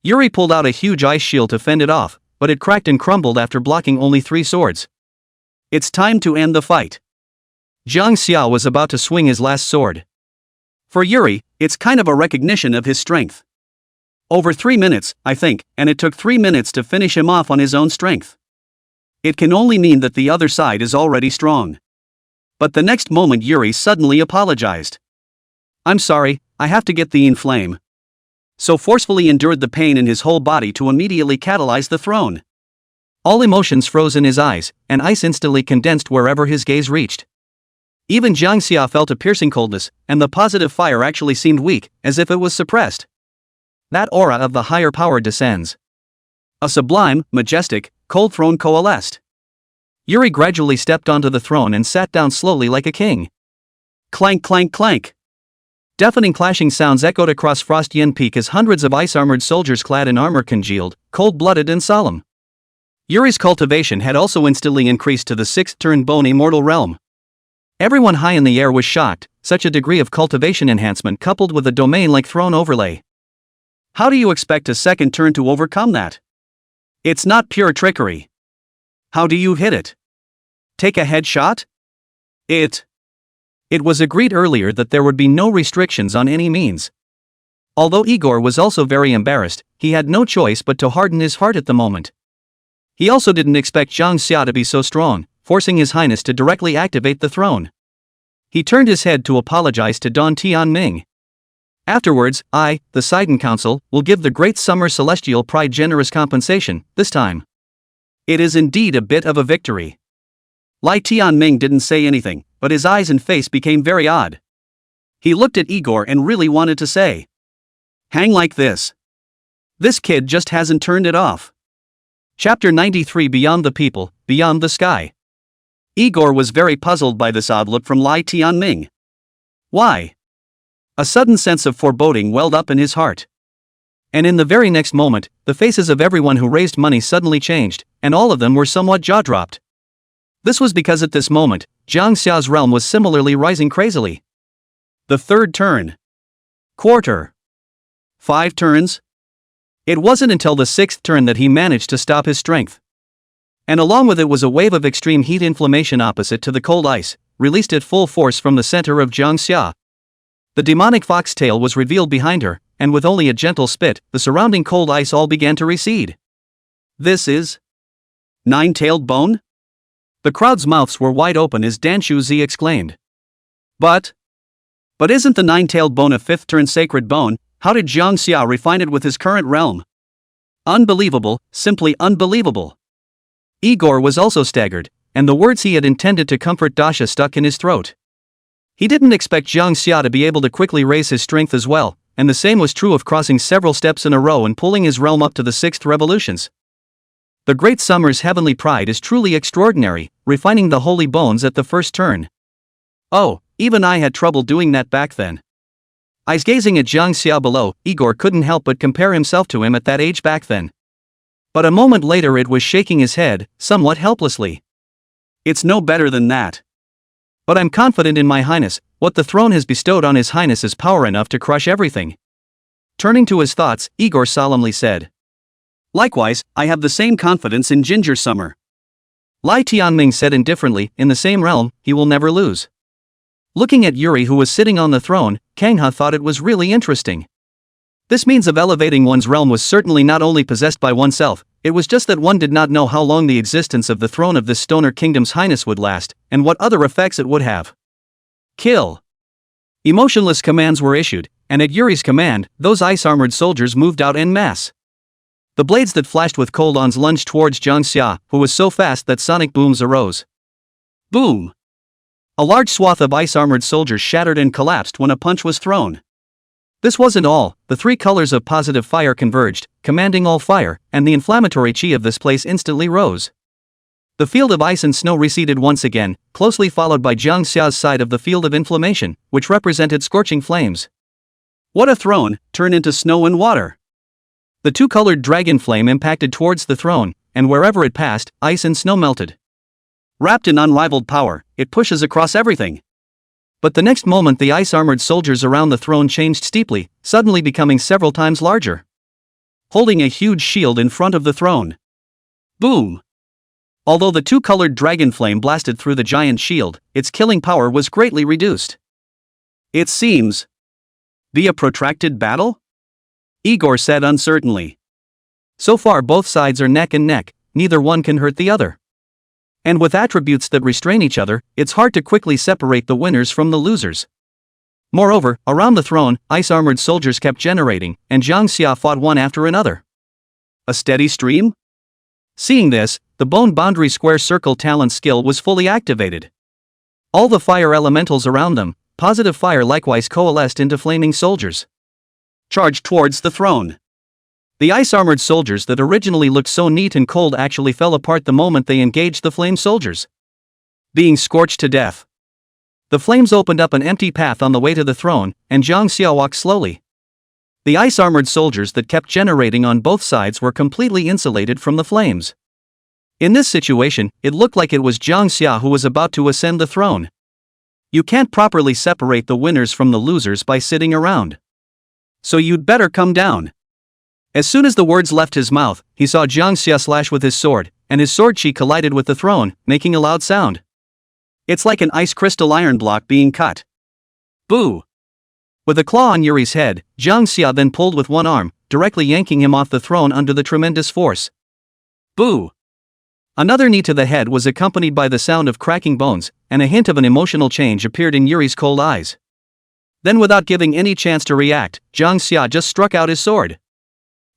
Yuri pulled out a huge ice shield to fend it off, but it cracked and crumbled after blocking only 3 swords. It's time to end the fight. Jang Xia was about to swing his last sword. For Yuri, it's kind of a recognition of his strength. Over 3 minutes, I think, and it took 3 minutes to finish him off on his own strength. It can only mean that the other side is already strong. But the next moment Yuri suddenly apologized. I'm sorry, I have to get the inflame. So forcefully endured the pain in his whole body to immediately catalyze the throne. All emotions froze in his eyes, and ice instantly condensed wherever his gaze reached. Even Jang Xia felt a piercing coldness, and the positive fire actually seemed weak, as if it was suppressed. That aura of the higher power descends. A sublime, majestic, cold throne coalesced. Yuri gradually stepped onto the throne and sat down slowly like a king. Clank clank clank. Deafening clashing sounds echoed across Frost Yin Peak as hundreds of ice-armored soldiers clad in armor congealed, cold-blooded and solemn. Yuri's cultivation had also instantly increased to the 6th turn bone immortal realm. Everyone high in the air was shocked, such a degree of cultivation enhancement coupled with a domain-like throne overlay. How do you expect a second turn to overcome that? It's not pure trickery. How do you hit it? Take a headshot? It was agreed earlier that there would be no restrictions on any means. Although Igor was also very embarrassed, he had no choice but to harden his heart at the moment. He also didn't expect Jang Xia to be so strong, forcing His Highness to directly activate the throne. He turned his head to apologize to Don Tianming. Afterwards, I, the Sidon Council, will give the Great Summer Celestial Pride generous compensation, this time. It is indeed a bit of a victory. Lai Tianming didn't say anything, but his eyes and face became very odd. He looked at Igor and really wanted to say, hang like this. This kid just hasn't turned it off. Chapter 93 Beyond the People, Beyond the Sky. Igor was very puzzled by this odd look from Lai Tianming. Why? A sudden sense of foreboding welled up in his heart. And in the very next moment, the faces of everyone who raised money suddenly changed, and all of them were somewhat jaw-dropped. This was because at this moment, Jang Xia's realm was similarly rising crazily. The third turn. Quarter. 5 turns. It wasn't until the 6th turn that he managed to stop his strength. And along with it was a wave of extreme heat inflammation opposite to the cold ice, released at full force from the center of Jang Xia. The demonic foxtail was revealed behind her, and with only a gentle spit, the surrounding cold ice all began to recede. This is 9-tailed bone? The crowd's mouths were wide open as Danjo exclaimed. But isn't the 9-tailed bone a 5th turn sacred bone? How did Jang Xia refine it with his current realm? Unbelievable, simply unbelievable. Igor was also staggered, and the words he had intended to comfort Dasha stuck in his throat. He didn't expect Jang Xia to be able to quickly raise his strength as well, and the same was true of crossing several steps in a row and pulling his realm up to the 6th revolutions. The Great Summer's heavenly pride is truly extraordinary, refining the holy bones at the first turn. Oh, even I had trouble doing that back then. Eyes gazing at Jang Xia below, Igor couldn't help but compare himself to him at that age back then. But a moment later it was shaking his head, somewhat helplessly. It's no better than that. But I'm confident in my highness, what the throne has bestowed on his highness is power enough to crush everything. Turning to his thoughts, Igor solemnly said. Likewise, I have the same confidence in Ginger Summer. Lai Tianming said indifferently, in the same realm, he will never lose. Looking at Yuri who was sitting on the throne, Kangha thought it was really interesting. This means of elevating one's realm was certainly not only possessed by oneself, it was just that one did not know how long the existence of the throne of this stoner kingdom's highness would last, and what other effects it would have. Kill. Emotionless commands were issued, and at Yuri's command, those ice-armored soldiers moved out en masse. The blades that flashed with cold-ons lunged towards Jang Xia, who was so fast that sonic booms arose. Boom! A large swath of ice-armored soldiers shattered and collapsed when a punch was thrown. This wasn't all, the 3 colors of positive fire converged, commanding all fire, and the inflammatory chi of this place instantly rose. The field of ice and snow receded once again, closely followed by Jang Xia's side of the field of inflammation, which represented scorching flames. What a throne, turn into snow and water! The 2-colored dragon flame impacted towards the throne, and wherever it passed, ice and snow melted. Wrapped in unrivaled power, it pushes across everything. But the next moment the ice-armored soldiers around the throne changed steeply, suddenly becoming several times larger. Holding a huge shield in front of the throne. Boom! Although the 2-colored dragon flame blasted through the giant shield, its killing power was greatly reduced. It seems. Be a protracted battle? Igor said uncertainly. So far both sides are neck and neck, neither one can hurt the other. And with attributes that restrain each other, it's hard to quickly separate the winners from the losers. Moreover, around the throne, ice-armored soldiers kept generating, and Jang Xia fought one after another. A steady stream? Seeing this, the bone boundary square circle talent skill was fully activated. All the fire elementals around them, positive fire likewise coalesced into flaming soldiers. Charged towards the throne. The ice-armored soldiers that originally looked so neat and cold actually fell apart the moment they engaged the flame soldiers. Being scorched to death. The flames opened up an empty path on the way to the throne, and Jang Xia walked slowly. The ice-armored soldiers that kept generating on both sides were completely insulated from the flames. In this situation, it looked like it was Jang Xia who was about to ascend the throne. You can't properly separate the winners from the losers by sitting around. So you'd better come down. As soon as the words left his mouth, he saw Jang Xia slash with his sword, and his sword chi collided with the throne, making a loud sound. It's like an ice crystal iron block being cut. Boo! With a claw on Yuri's head, Jang Xia then pulled with one arm, directly yanking him off the throne under the tremendous force. Boo! Another knee to the head was accompanied by the sound of cracking bones, and a hint of an emotional change appeared in Yuri's cold eyes. Then without giving any chance to react, Jang Xia just struck out his sword.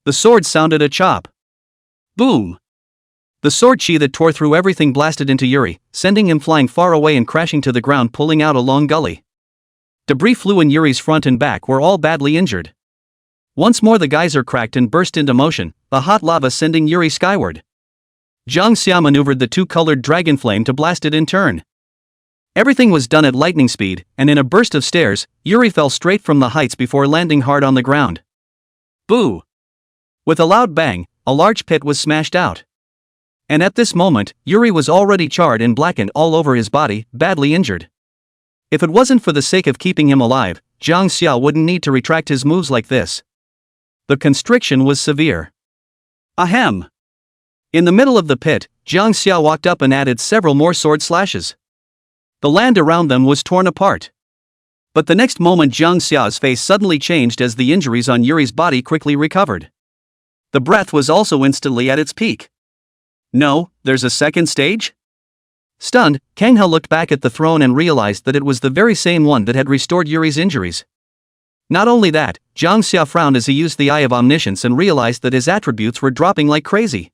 The sword sounded a chop. Boom! The sword chi that tore through everything blasted into Yuri, sending him flying far away and crashing to the ground, pulling out a long gully. Debris flew and Yuri's front and back were all badly injured. Once more the geyser cracked and burst into motion, the hot lava sending Yuri skyward. Jang Xia maneuvered the two-colored dragon flame to blast it in turn. Everything was done at lightning speed, and in a burst of stairs, Yuri fell straight from the heights before landing hard on the ground. Boo! With a loud bang, a large pit was smashed out. And at this moment, Yuri was already charred and blackened all over his body, badly injured. If it wasn't for the sake of keeping him alive, Jang Xia wouldn't need to retract his moves like this. The constriction was severe. Ahem! In the middle of the pit, Jang Xia walked up and added several more sword slashes. The land around them was torn apart. But the next moment Jang Xia's face suddenly changed as the injuries on Yuri's body quickly recovered. The breath was also instantly at its peak. No, there's a second stage? Stunned, Kang He looked back at the throne and realized that it was the very same one that had restored Yuri's injuries. Not only that, Jang Xia frowned as he used the Eye of Omniscience and realized that his attributes were dropping like crazy.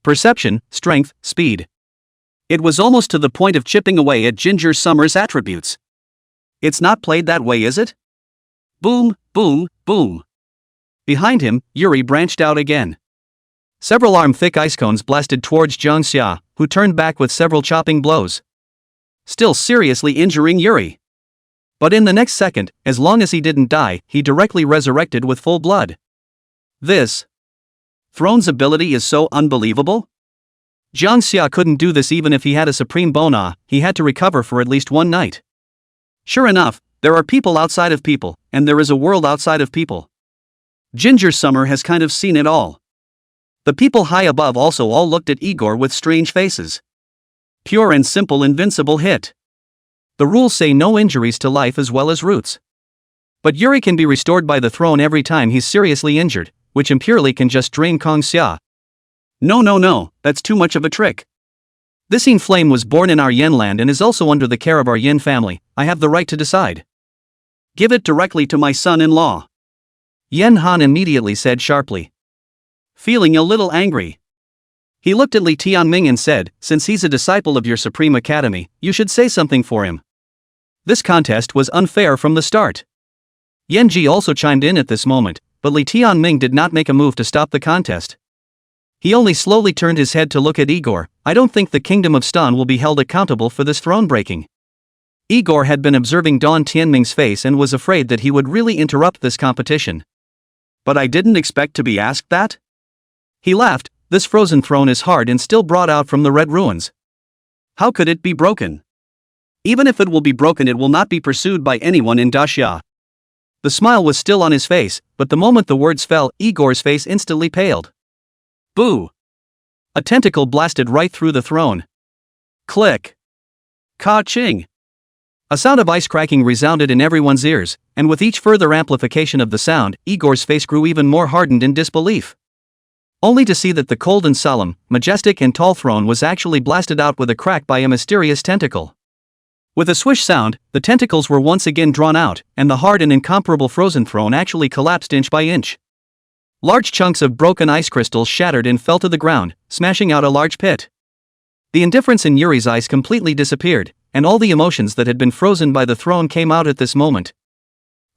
Perception, strength, speed. It was almost to the point of chipping away at Ginger Summer's attributes. It's not played that way, is it? Boom, boom, boom. Behind him, Yuri branched out again. Several arm-thick ice cones blasted towards Jang Xia, who turned back with several chopping blows, still seriously injuring Yuri. But in the next second, as long as he didn't die, he directly resurrected with full blood. This throne's ability is so unbelievable. Jang Xia couldn't do this even if he had a supreme bona, he had to recover for at least one night. Sure enough, there are people outside of people, and there is a world outside of people. Ginger Summer has kind of seen it all. The people high above also all looked at Igor with strange faces. Pure and simple invincible hit. The rules say no injuries to life as well as roots. But Yuri can be restored by the throne every time he's seriously injured, which impurely can just drain Kang Xia. No, that's too much of a trick. This Yin flame was born in our Yin land and is also under the care of our Yin family. I have the right to decide. Give it directly to my son-in-law. Yen Han immediately said sharply, feeling a little angry. He looked at Li Tianming and said, since he's a disciple of your Supreme Academy, you should say something for him. This contest was unfair from the start. Yen Ji also chimed in at this moment, but Li Tianming did not make a move to stop the contest. He only slowly turned his head to look at Igor. I don't think the Kingdom of Stan will be held accountable for this throne breaking. Igor had been observing Don Tianming's face and was afraid that he would really interrupt this competition. But I didn't expect to be asked that? He laughed. This frozen throne is hard and still brought out from the red ruins. How could it be broken? Even if it will be broken, it will not be pursued by anyone in Daxia. The smile was still on his face, but the moment the words fell, Igor's face instantly paled. Boo! A tentacle blasted right through the throne. Click! Ka-ching! A sound of ice cracking resounded in everyone's ears, and with each further amplification of the sound, Igor's face grew even more hardened in disbelief. Only to see that the cold and solemn, majestic and tall throne was actually blasted out with a crack by a mysterious tentacle. With a swish sound, the tentacles were once again drawn out, and the hard and incomparable frozen throne actually collapsed inch by inch. Large chunks of broken ice crystals shattered and fell to the ground, smashing out a large pit. The indifference in Yuri's eyes completely disappeared, and all the emotions that had been frozen by the throne came out at this moment.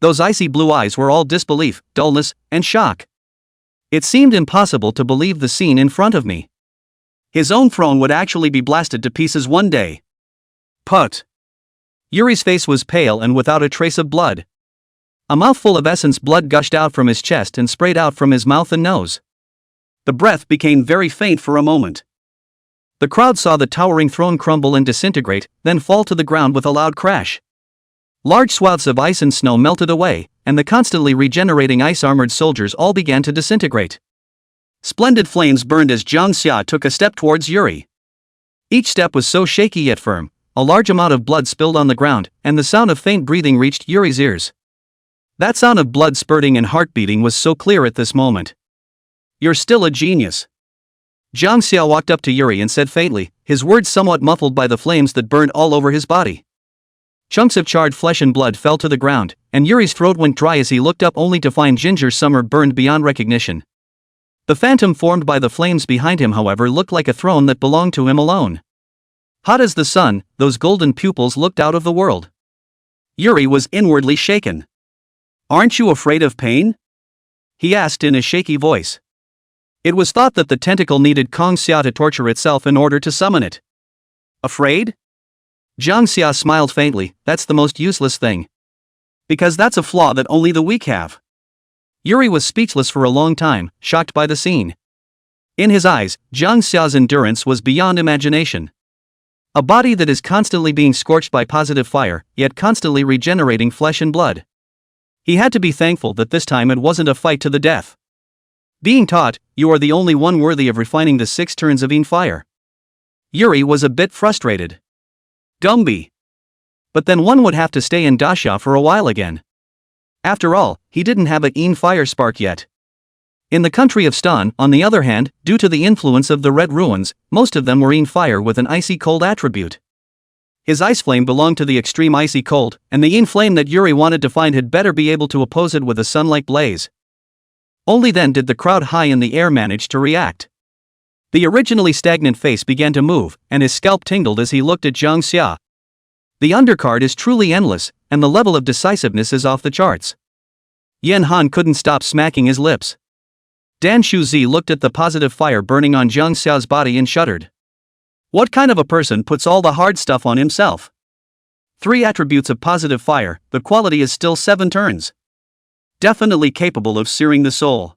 Those icy blue eyes were all disbelief, dullness, and shock. It seemed impossible to believe the scene in front of me. His own throne would actually be blasted to pieces one day. Put. Yuri's face was pale and without a trace of blood. A mouthful of essence blood gushed out from his chest and sprayed out from his mouth and nose. The breath became very faint for a moment. The crowd saw the towering throne crumble and disintegrate, then fall to the ground with a loud crash. Large swaths of ice and snow melted away, and the constantly regenerating ice-armored soldiers all began to disintegrate. Splendid flames burned as Jang Xia took a step towards Yuri. Each step was so shaky yet firm, a large amount of blood spilled on the ground, and the sound of faint breathing reached Yuri's ears. That sound of blood spurting and heart beating was so clear at this moment. You're still a genius. Jang Xia walked up to Yuri and said faintly, his words somewhat muffled by the flames that burned all over his body. Chunks of charred flesh and blood fell to the ground, and Yuri's throat went dry as he looked up only to find Ginger Summer burned beyond recognition. The phantom formed by the flames behind him, however, looked like a throne that belonged to him alone. Hot as the sun, those golden pupils looked out of the world. Yuri was inwardly shaken. Aren't you afraid of pain? He asked in a shaky voice. It was thought that the tentacle needed Jang Xia to torture itself in order to summon it. Afraid? Jang Xia smiled faintly. That's the most useless thing. Because that's a flaw that only the weak have. Yuri was speechless for a long time, shocked by the scene. In his eyes, Jang Xia's endurance was beyond imagination. A body that is constantly being scorched by positive fire, yet constantly regenerating flesh and blood. He had to be thankful that this time it wasn't a fight to the death. Being taught, you are the only one worthy of refining the 6 turns of Yin fire. Yuri was a bit frustrated. Gumby. But then one would have to stay in Dasha for a while again. After all, he didn't have a Yin fire spark yet. In the country of Stan, on the other hand, due to the influence of the Red Ruins, most of them were Yin fire with an icy cold attribute. His ice flame belonged to the extreme icy cold, and the Yin flame that Yuri wanted to find had better be able to oppose it with a sun-like blaze. Only then did the crowd high in the air manage to react. The originally stagnant face began to move, and his scalp tingled as he looked at Jang Xia. The undercard is truly endless, and the level of decisiveness is off the charts. Yen Han couldn't stop smacking his lips. Dan Shuzi looked at the positive fire burning on Jang Xia's body and shuddered. What kind of a person puts all the hard stuff on himself? 3 attributes of positive fire, the quality is still 7 turns. Definitely capable of searing the soul.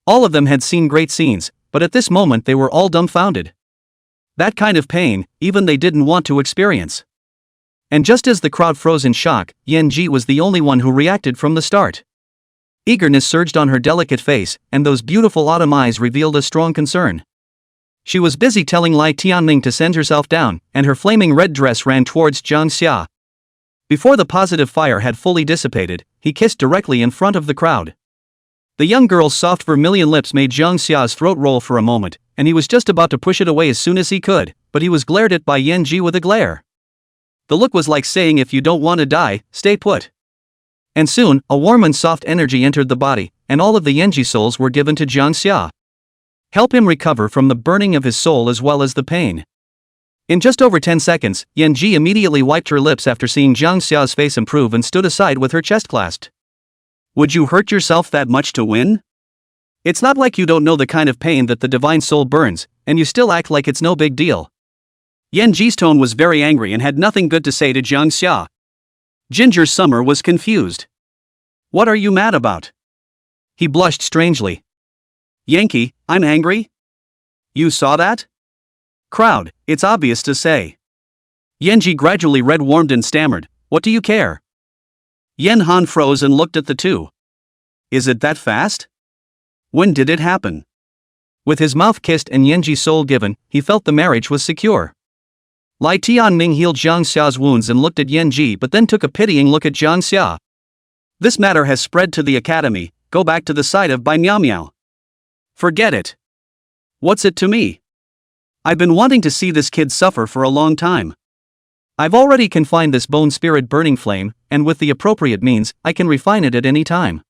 All of them had seen great scenes, but at this moment they were all dumbfounded. That kind of pain, even they didn't want to experience. And just as the crowd froze in shock, Yen Ji was the only one who reacted from the start. Eagerness surged on her delicate face, and those beautiful autumn eyes revealed a strong concern. She was busy telling Lai Tianming to send herself down, and her flaming red dress ran towards Jang Xia. Before the positive fire had fully dissipated, he kissed directly in front of the crowd. The young girl's soft vermilion lips made Jang Xia's throat roll for a moment, and he was just about to push it away as soon as he could, but he was glared at by Yen Ji with a glare. The look was like saying, if you don't want to die, stay put. And soon, a warm and soft energy entered the body, and all of the Yenji souls were given to Jang Xia. Help him recover from the burning of his soul as well as the pain. In just over 10 seconds, Yen Ji immediately wiped her lips after seeing Jang Xia's face improve and stood aside with her chest clasped. Would you hurt yourself that much to win? It's not like you don't know the kind of pain that the divine soul burns, and you still act like it's no big deal. Yen Ji's tone was very angry and had nothing good to say to Jang Xia. Ginger Summer was confused. What are you mad about? He blushed strangely. Yankee, I'm angry? You saw that? Crowd, it's obvious to say. Yenji gradually red-warmed and stammered, what do you care? Yen Han froze and looked at the two. Is it that fast? When did it happen? With his mouth kissed and Yenji's soul given, he felt the marriage was secure. Lai Tianming healed Jang Xia's wounds and looked at Yen Ji but then took a pitying look at Jang Xia. This matter has spread to the academy, go back to the side of Bai Miao Miao. Forget it. What's it to me? I've been wanting to see this kid suffer for a long time. I've already confined this bone spirit burning flame, and with the appropriate means, I can refine it at any time.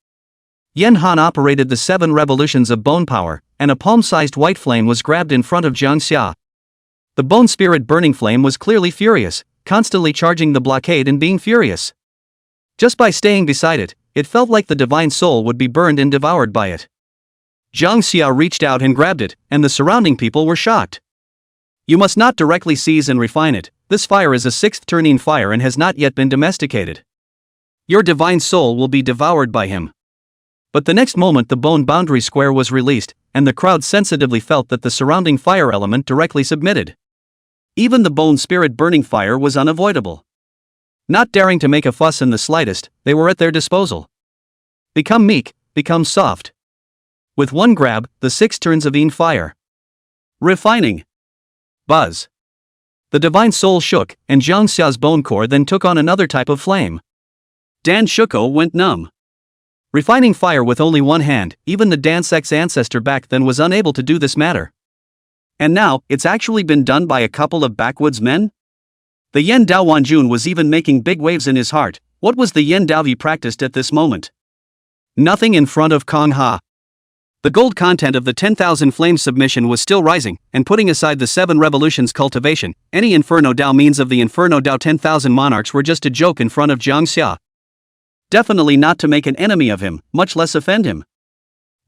Yen Han operated the 7 revolutions of bone power, and a palm-sized white flame was grabbed in front of Jang Xia. The bone spirit burning flame was clearly furious, constantly charging the blockade and being furious. Just by staying beside it, it felt like the divine soul would be burned and devoured by it. Jang Xia reached out and grabbed it, and the surrounding people were shocked. You must not directly seize and refine it, this fire is a 6th turning fire and has not yet been domesticated. Your divine soul will be devoured by him. But the next moment the bone boundary square was released, and the crowd sensitively felt that the surrounding fire element directly submitted. Even the bone spirit burning fire was unavoidable. Not daring to make a fuss in the slightest, they were at their disposal. Become meek, become soft. With one grab, the 6 turns of Yin fire. Refining. Buzz. The divine soul shook, and Jang Xia's bone core then took on another type of flame. Dan Shuko went numb. Refining fire with only one hand, even the Dansek's ancestor back then was unable to do this matter. And now, it's actually been done by a couple of backwoods men? The Yen Dao Wanjun was even making big waves in his heart. What was the Yen Daovi practiced at this moment? Nothing in front of Kong Ha. The gold content of the 10,000 flames submission was still rising, and putting aside the 7 revolutions cultivation, any Inferno Dao means of the Inferno Dao 10,000 monarchs were just a joke in front of Jang Xia. Definitely not to make an enemy of him, much less offend him.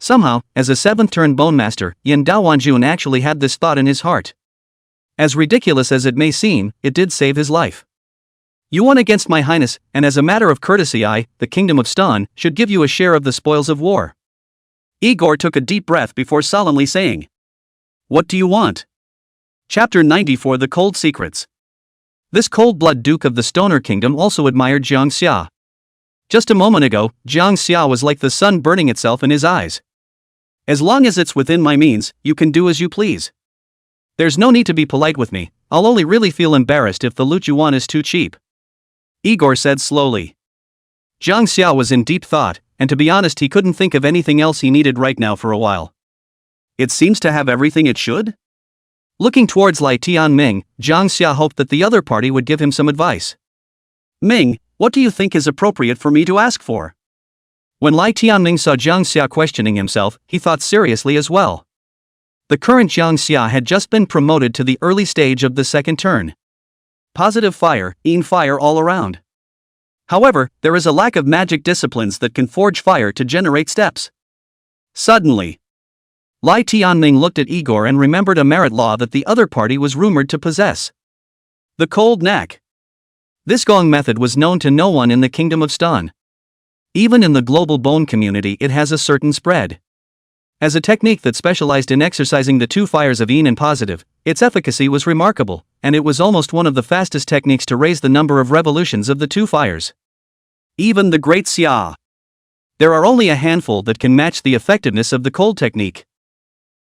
Somehow, as a 7th turn Bone Master, Yan Daowanjun actually had this thought in his heart. As ridiculous as it may seem, it did save his life. You won against my highness, and as a matter of courtesy I, the kingdom of Stan, should give you a share of the spoils of war. Igor took a deep breath before solemnly saying. What do you want? Chapter 94 The Cold Secrets. This cold-blood Duke of the Stoner Kingdom also admired Jang Xia. Just a moment ago, Jang Xia was like the sun burning itself in his eyes. As long as it's within my means, you can do as you please. There's no need to be polite with me, I'll only really feel embarrassed if the loot you want is too cheap. Igor said slowly. Jang Xia was in deep thought, and to be honest he couldn't think of anything else he needed right now for a while. It seems to have everything it should? Looking towards Lai Tianming, Jang Xia hoped that the other party would give him some advice. Ming, what do you think is appropriate for me to ask for? When Lai Tianming saw Jang Xia questioning himself, he thought seriously as well. The current Jang Xia had just been promoted to the early stage of the 2nd turn. Positive fire, fire all around. However, there is a lack of magic disciplines that can forge fire to generate steps. Suddenly, Lai Tianming looked at Igor and remembered a merit law that the other party was rumored to possess. The cold knack. This gong method was known to no one in the kingdom of Stan. Even in the global bone community it has a certain spread. As a technique that specialized in exercising the 2 fires of yin and positive, its efficacy was remarkable, and it was almost one of the fastest techniques to raise the number of revolutions of the 2 fires. Even the great Xia. There are only a handful that can match the effectiveness of the cold technique.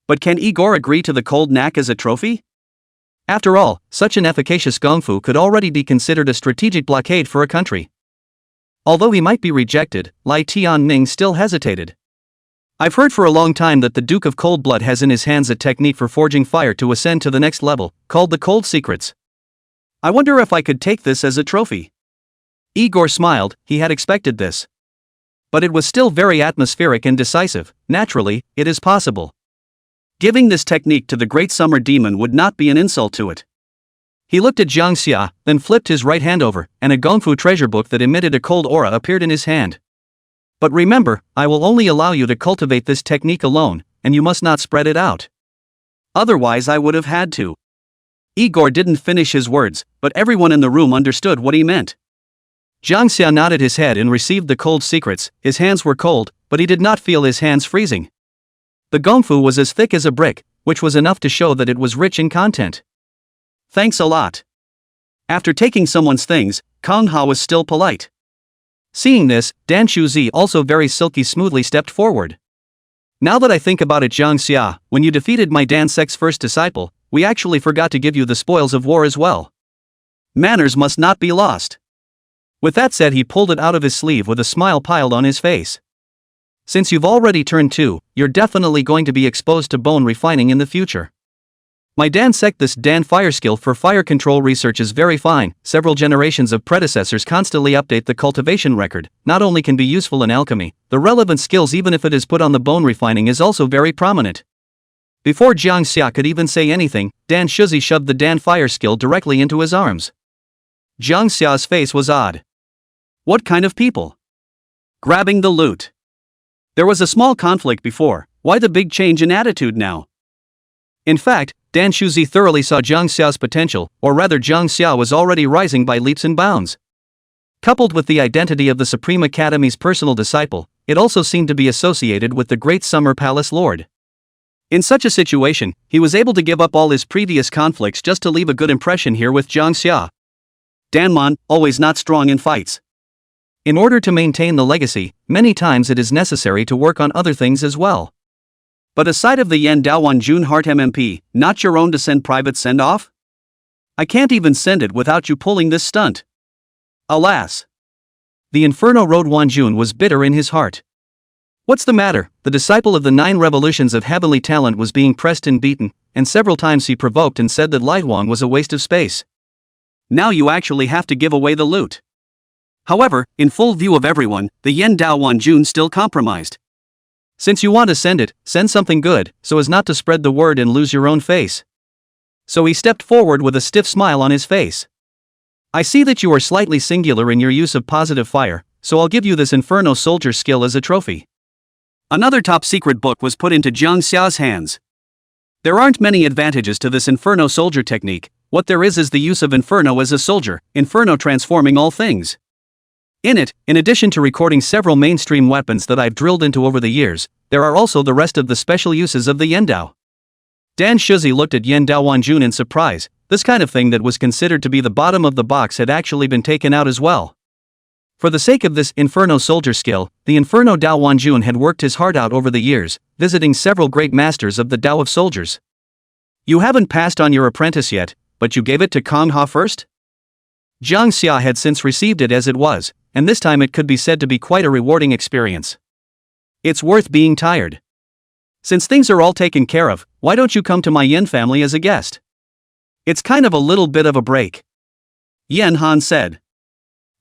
But can Igor agree to the cold knack as a trophy? After all, such an efficacious gongfu could already be considered a strategic blockade for a country. Although he might be rejected, Lai Tianming still hesitated. I've heard for a long time that the Duke of Cold Blood has in his hands a technique for forging fire to ascend to the next level, called the Cold Secrets. I wonder if I could take this as a trophy. Igor smiled, he had expected this. But it was still very atmospheric and decisive. Naturally, it is possible. Giving this technique to the Great Summer Demon would not be an insult to it. He looked at Jang Xia, then flipped his right hand over, and a gongfu treasure book that emitted a cold aura appeared in his hand. But remember, I will only allow you to cultivate this technique alone, and you must not spread it out. Otherwise I would have had to. Igor didn't finish his words, but everyone in the room understood what he meant. Jang Xia nodded his head and received the cold secrets. His hands were cold, but he did not feel his hands freezing. The gongfu was as thick as a brick, which was enough to show that it was rich in content. Thanks a lot. After taking someone's things, Kang Ha was still polite. Seeing this, Danjo Zi also very silky smoothly stepped forward. Now that I think about it, Jang Xia, when you defeated my Dan Sec's first disciple, we actually forgot to give you the spoils of war as well. Manners must not be lost. With that said, he pulled it out of his sleeve with a smile piled on his face. Since you've already turned 2, you're definitely going to be exposed to bone refining in the future. My Dan Sec, this Dan fire skill for fire control research is very fine. Several generations of predecessors constantly update the cultivation record. Not only can be useful in alchemy, the relevant skills even if it is put on the bone refining is also very prominent. Before Jang Xia could even say anything, Dan Shuzi shoved the Dan fire skill directly into his arms. Jang Xia's face was odd. What kind of people? Grabbing the loot. There was a small conflict before, why the big change in attitude now? In fact, Dan Shuzi thoroughly saw Jang Xia's potential, or rather Jang Xia was already rising by leaps and bounds. Coupled with the identity of the Supreme Academy's personal disciple, it also seemed to be associated with the Great Summer Palace Lord. In such a situation, he was able to give up all his previous conflicts just to leave a good impression here with Jang Xia. Danmon, always not strong in fights. In order to maintain the legacy, many times it is necessary to work on other things as well. But aside of the Yan Daowan Jun Heart MMP, not your own to send private send-off? I can't even send it without you pulling this stunt. Alas. The Inferno Road Wanjun was bitter in his heart. What's the matter? The disciple of the 9 revolutions of heavenly talent was being pressed and beaten, and several times he provoked and said that Lightwang was a waste of space. Now you actually have to give away the loot. However, in full view of everyone, the Yan Daowan Jun still compromised. Since you want to send it, send something good, so as not to spread the word and lose your own face. So he stepped forward with a stiff smile on his face. I see that you are slightly singular in your use of positive fire, so I'll give you this Inferno Soldier skill as a trophy. Another top-secret book was put into Jang Xia's hands. There aren't many advantages to this Inferno soldier technique. What there is the use of Inferno as a soldier, Inferno transforming all things. In it, in addition to recording several mainstream weapons that I've drilled into over the years, there are also the rest of the special uses of the Yendao. Dan Shuzi looked at Yen Daowanjun in surprise. This kind of thing that was considered to be the bottom of the box had actually been taken out as well. For the sake of this Inferno soldier skill, the Inferno Daowanjun had worked his heart out over the years, visiting several great masters of the Dao of soldiers. You haven't passed on your apprentice yet, but you gave it to Kong Ha first? Jang Xia had since received it as it was, and this time it could be said to be quite a rewarding experience. It's worth being tired. Since things are all taken care of, why don't you come to my Yen family as a guest? It's kind of a little bit of a break. Yen Han said.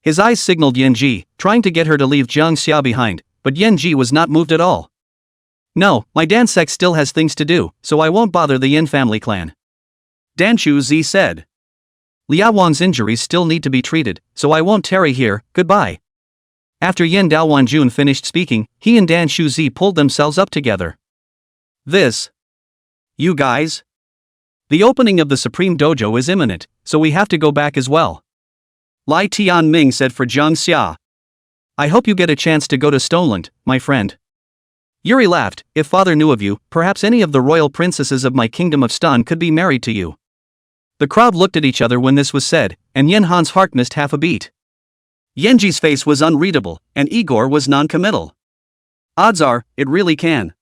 His eyes signaled Yen Ji, trying to get her to leave Jang Xia behind, but Yen Ji was not moved at all. No, my Dan sect still has things to do, so I won't bother the Yen family clan. Danju Zi said. Liao Wang's injuries still need to be treated, so I won't tarry here, goodbye. After Yen Daowanjun finished speaking, he and Dan Shu Zi pulled themselves up together. You guys? The opening of the Supreme Dojo is imminent, so we have to go back as well. Lai Tianming said for Jang Xia. I hope you get a chance to go to Stoneland, my friend. Yuri laughed. If father knew of you, perhaps any of the royal princesses of my kingdom of Stan could be married to you. The crowd looked at each other when this was said, and Yen Han's heart missed half a beat. Yenji's face was unreadable, and Igor was non-committal. Odds are, it really can.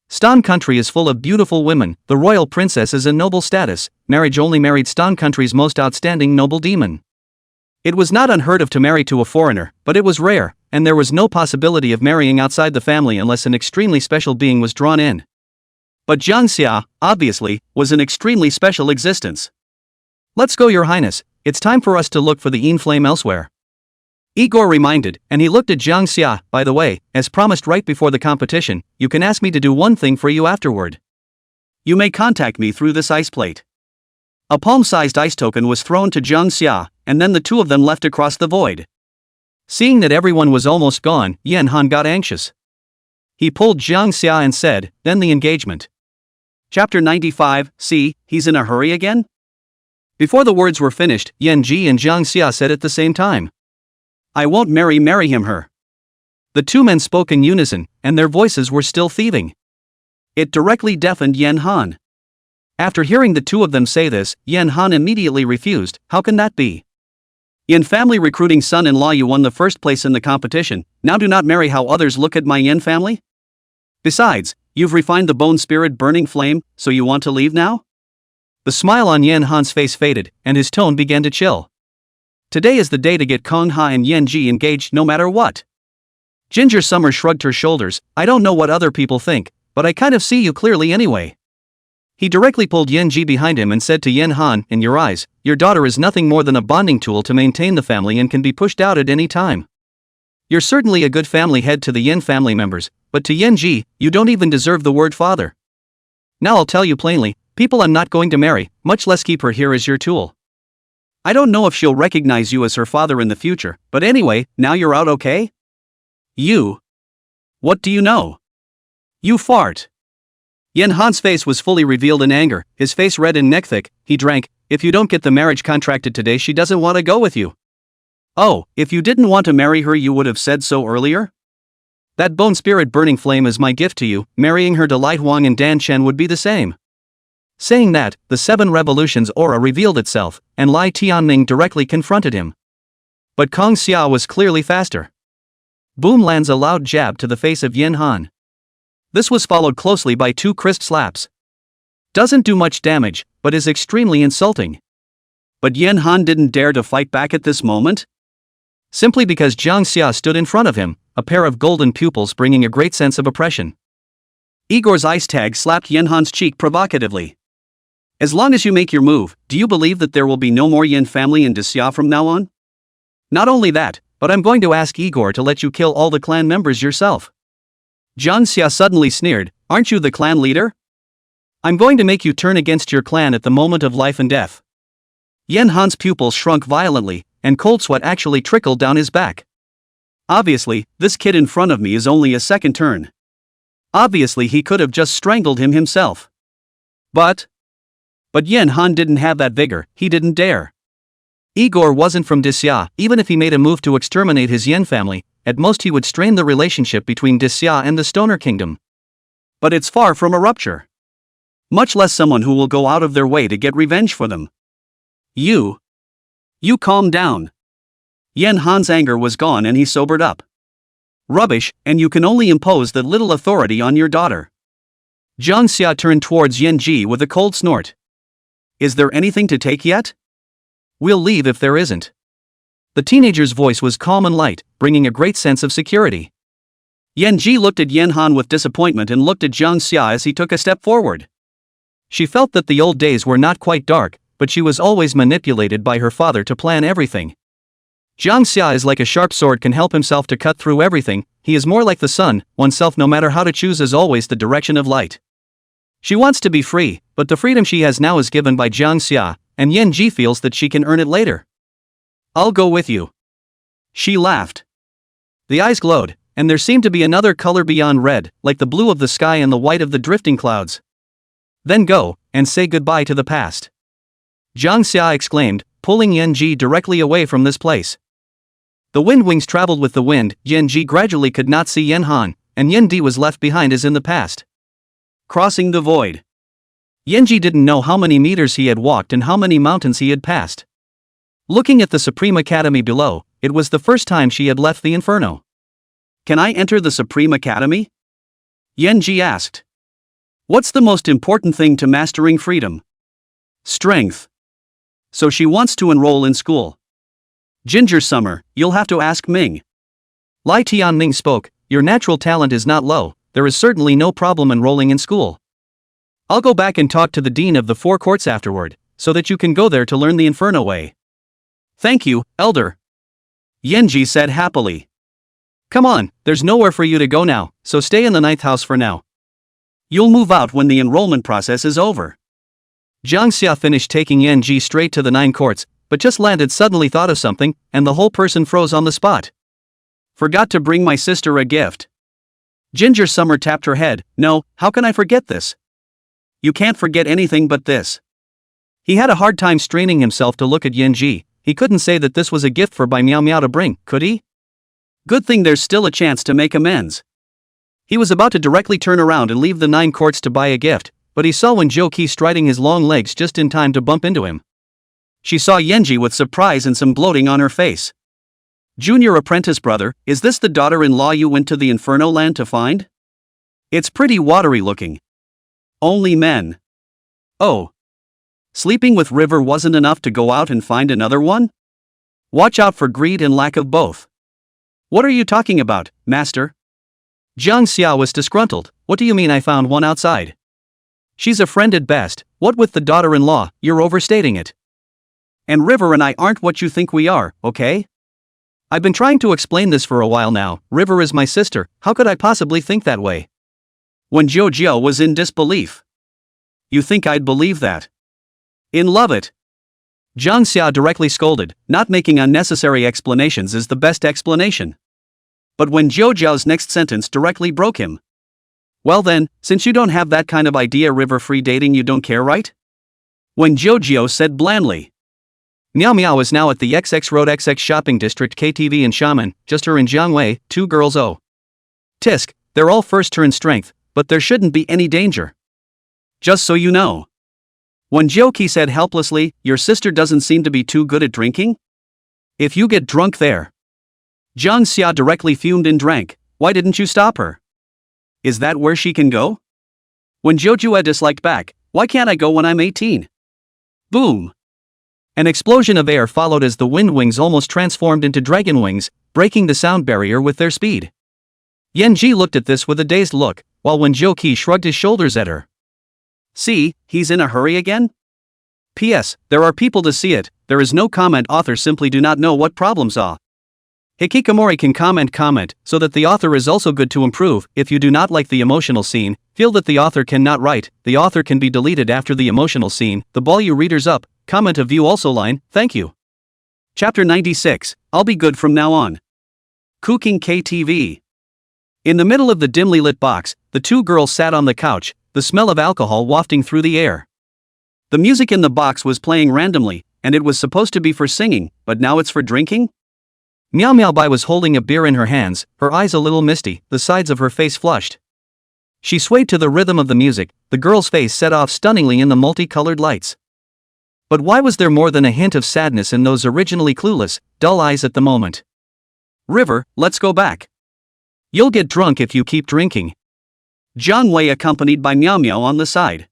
Stan country is full of beautiful women, the royal princess is a noble status, marriage only married Stan country's most outstanding noble demon. It was not unheard of to marry to a foreigner, but it was rare, and there was no possibility of marrying outside the family unless an extremely special being was drawn in. But Jang Xia, obviously, was an extremely special existence. Let's go, Your Highness, it's time for us to look for the Yin flame elsewhere. Igor reminded, and he looked at Jang Xia. By the way, as promised right before the competition, you can ask me to do one thing for you afterward. You may contact me through this ice plate. A palm-sized ice token was thrown to Jang Xia, and then the two of them left across the void. Seeing that everyone was almost gone, Yen Han got anxious. He pulled Jang Xia and said, then the engagement. Chapter 95, see, he's in a hurry again? Before the words were finished, Yen Ji and Jang Xia said at the same time. I won't marry him her. The two men spoke in unison, and their voices were still thieving. It directly deafened Yen Han. After hearing the two of them say this, Yen Han immediately refused. How can that be? Yen family recruiting son-in-law, you won the first place in the competition, now do not marry how others look at my Yen family? Besides, you've refined the bone spirit burning flame, so you want to leave now? The smile on Yen Han's face faded, and his tone began to chill. Today is the day to get Kong Ha and Yen Ji engaged no matter what. Ginger Summer shrugged her shoulders. I don't know what other people think, but I kind of see you clearly anyway. He directly pulled Yen Ji behind him and said to Yen Han, in your eyes, your daughter is nothing more than a bonding tool to maintain the family and can be pushed out at any time. You're certainly a good family head to the Yen family members, but to Yen Ji, you don't even deserve the word father. Now I'll tell you plainly, people I'm not going to marry, much less keep her here as your tool. I don't know if she'll recognize you as her father in the future, but anyway, now you're out, okay? You. What do you know? You fart. Yen Han's face was fully revealed in anger, his face red and neck thick. He drank. If you don't get the marriage contracted today, she doesn't want to go with you. Oh, if you didn't want to marry her, you would have said so earlier? That bone spirit burning flame is my gift to you. Marrying her to Light Wang and Dan Chen would be the same. Saying that, the Seven Revolutions aura revealed itself, and Lai Tianming directly confronted him. But Kong Xia was clearly faster. Boom lands a loud jab to the face of Yen Han. This was followed closely by two crisp slaps. Doesn't do much damage, but is extremely insulting. But Yen Han didn't dare to fight back at this moment? Simply because Jang Xia stood in front of him, a pair of golden pupils bringing a great sense of oppression. Igor's ice tag slapped Yen Han's cheek provocatively. As long as you make your move, do you believe that there will be no more Yen family in Xia from now on? Not only that, but I'm going to ask Igor to let you kill all the clan members yourself. Jang Xia suddenly sneered, aren't you the clan leader? I'm going to make you turn against your clan at the moment of life and death. Yen Han's pupils shrunk violently, and cold sweat actually trickled down his back. Obviously, this kid in front of me is only a second turn. Obviously he could have just strangled him himself. But Yen Han didn't have that vigor, he didn't dare. Igor wasn't from Xia, even if he made a move to exterminate his Yen family, at most he would strain the relationship between Xia and the Stoner Kingdom. But it's far from a rupture. Much less someone who will go out of their way to get revenge for them. You calm down. Yen Han's anger was gone and he sobered up. Rubbish, and you can only impose that little authority on your daughter. Jang Xia turned towards Yen Ji with a cold snort. Is there anything to take yet? We'll leave if there isn't. The teenager's voice was calm and light, bringing a great sense of security. Yen Ji looked at Yen Han with disappointment and looked at Jang Xia as he took a step forward. She felt that the old days were not quite dark, but she was always manipulated by her father to plan everything. Jang Xia is like a sharp sword, can help himself to cut through everything. He is more like the sun, oneself no matter how to choose is always the direction of light. She wants to be free, but the freedom she has now is given by Jang Xia, and Yen Ji feels that she can earn it later. I'll go with you. She laughed. The eyes glowed, and there seemed to be another color beyond red, like the blue of the sky and the white of the drifting clouds. Then go, and say goodbye to the past. Jang Xia exclaimed, pulling Yen Ji directly away from this place. The wind wings traveled with the wind. Yen Ji gradually could not see Yen Han, and Yen Di was left behind as in the past. Crossing the void. Yen Ji didn't know how many meters he had walked and how many mountains he had passed. Looking at the Supreme Academy below, it was the first time she had left the Inferno. Can I enter the Supreme Academy? Yen Ji asked. What's the most important thing to mastering freedom? Strength. So she wants to enroll in school. Ginger Summer, you'll have to ask Ming. Lai Tianming spoke, your natural talent is not low, there is certainly no problem enrolling in school. I'll go back and talk to the dean of the four courts afterward, so that you can go there to learn the Inferno way. Thank you, Elder. Yen Ji said happily. Come on, there's nowhere for you to go now, so stay in the ninth house for now. You'll move out when the enrollment process is over. Jang Xia finished taking Yen Ji straight to the 9 courts, but just landed suddenly thought of something, and the whole person froze on the spot. Forgot to bring my sister a gift. Ginger Summer tapped her head. No, how can I forget this? You can't forget anything but this. He had a hard time straining himself to look at Yen Ji. He couldn't say that this was a gift for Bai Miao Miao to bring, could he? Good thing there's still a chance to make amends. He was about to directly turn around and leave the 9 courts to buy a gift, but he saw Wen Zhou striding his long legs just in time to bump into him. She saw Yen Ji with surprise and some bloating on her face. Junior apprentice brother, is this the daughter-in-law you went to the Inferno land to find? It's pretty watery looking. Only men. Oh. Sleeping with River wasn't enough to go out and find another one? Watch out for greed and lack of both. What are you talking about, master? Jang Xia was disgruntled. What do you mean I found one outside? She's a friend at best, what with the daughter-in-law, you're overstating it. And River and I aren't what you think we are, okay? I've been trying to explain this for a while now. River is my sister, how could I possibly think that way? When Jojo was in disbelief. You think I'd believe that? In love it. Jang Xia directly scolded, not making unnecessary explanations is the best explanation. But when Jojo's next sentence directly broke him. Well then, since you don't have that kind of idea River free dating you don't care, right? When Jojo said blandly. Miao Miao is now at the XX Road XX Shopping District KTV in Xiamen, just her and Jiang Wei, 2 girls. Oh. Tisk, they're all first turn strength, but there shouldn't be any danger. Just so you know. When Joki said helplessly, your sister doesn't seem to be too good at drinking? If you get drunk there. Jang Xia directly fumed and drank, why didn't you stop her? Is that where she can go? When Jojo disliked back, why can't I go when I'm 18? Boom. An explosion of air followed as the wind wings almost transformed into dragon wings, breaking the sound barrier with their speed. Yen Ji looked at this with a dazed look, while Wen Zhou shrugged his shoulders at her. See, he's in a hurry again? P.S. There are people to see it, there is no comment author simply do not know what problems are. Hikikomori can comment so that the author is also good to improve. If you do not like the emotional scene, feel that the author cannot write, the author can be deleted after the emotional scene, the ball you readers up, comment a view also line, thank you. Chapter 96, I'll be good from now on. Cooking KTV. In the middle of the dimly lit box, the two girls sat on the couch, the smell of alcohol wafting through the air. The music in the box was playing randomly, and it was supposed to be for singing, but now it's for drinking? Meow Meow Bai was holding a beer in her hands, her eyes a little misty, the sides of her face flushed. She swayed to the rhythm of the music, the girl's face set off stunningly in the multicolored lights. But why was there more than a hint of sadness in those originally clueless, dull eyes at the moment? River, let's go back. You'll get drunk if you keep drinking. Jiang Wei accompanied by Meow Meow on the side.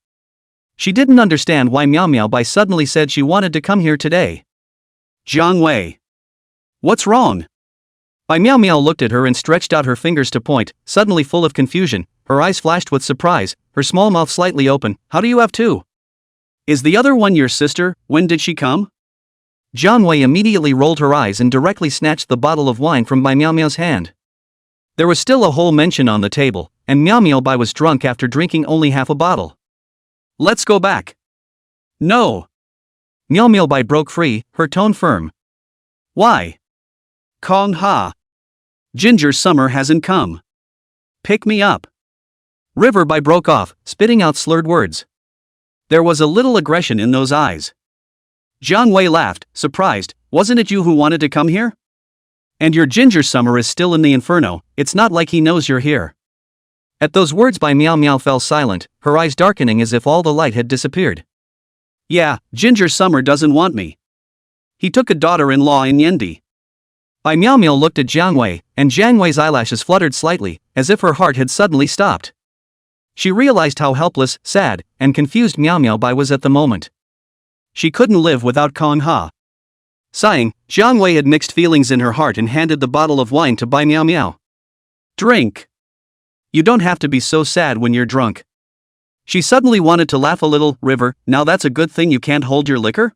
She didn't understand why Meow Meow Bai suddenly said she wanted to come here today. Jiang Wei. What's wrong? Bai Meow Meow looked at her and stretched out her fingers to point, suddenly full of confusion, her eyes flashed with surprise, her small mouth slightly open. How do you have two? Is the other one your sister? When did she come? Jiang Wei immediately rolled her eyes and directly snatched the bottle of wine from Bai Meow Meow's hand. There was still a whole mention on the table, and Meow Meow Bai was drunk after drinking only half a bottle. Let's go back. No. Meow Meow Bai broke free, her tone firm. Why? Kong Ha. Ginger Summer hasn't come. Pick me up. River Bai broke off, spitting out slurred words. There was a little aggression in those eyes. Jiang Wei laughed, surprised. Wasn't it you who wanted to come here? And your Ginger Summer is still in the inferno, it's not like he knows you're here. At those words Bai Meow Meow fell silent, her eyes darkening as if all the light had disappeared. Yeah, Ginger Summer doesn't want me. He took a daughter-in-law in Yendi. Bai Meow Meow looked at Jiang Wei, and Jiang Wei's eyelashes fluttered slightly, as if her heart had suddenly stopped. She realized how helpless, sad, and confused Meow Meow Bai was at the moment. She couldn't live without Kong Ha. Sighing, Jiang Wei had mixed feelings in her heart and handed the bottle of wine to Bai Meow Meow. Drink. You don't have to be so sad when you're drunk. She suddenly wanted to laugh a little. River, now that's a good thing you can't hold your liquor?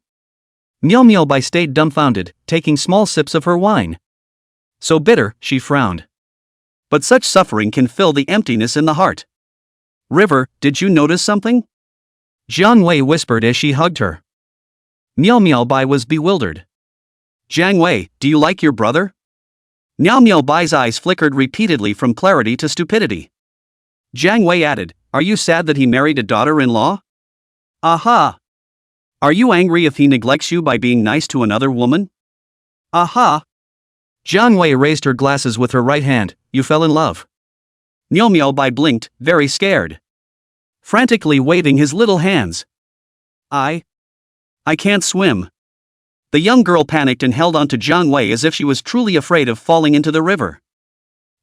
Meow Meow Bai stayed dumbfounded, taking small sips of her wine. So bitter, she frowned. But such suffering can fill the emptiness in the heart. River, did you notice something? Jiang Wei whispered as she hugged her. Meow Meow Bai was bewildered. Jiang Wei, do you like your brother? Meow Meow Bai's eyes flickered repeatedly from clarity to stupidity. Jiang Wei added, are you sad that he married a daughter-in-law? Aha! Are you angry if he neglects you by being nice to another woman? Aha! Jiang Wei raised her glasses with her right hand. You fell in love. Meow Meow Bai blinked, very scared. Frantically waving his little hands. I can't swim. The young girl panicked and held on to Jiang Wei as if she was truly afraid of falling into the river.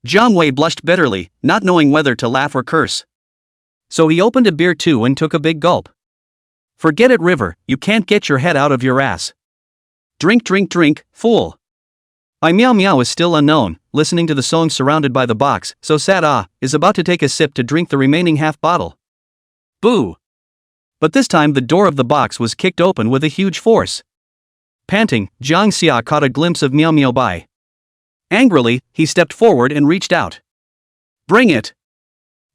Jiang Wei blushed bitterly, not knowing whether to laugh or curse. So he opened a beer too and took a big gulp. Forget it, River, you can't get your head out of your ass. Drink, drink, drink, fool. Bai Meow Meow is still unknown, listening to the song surrounded by the box, so sad is about to take a sip to drink the remaining half bottle. Boo! But this time the door of the box was kicked open with a huge force. Panting, Jang Xia caught a glimpse of Meow Meow Bai. Angrily, he stepped forward and reached out. Bring it!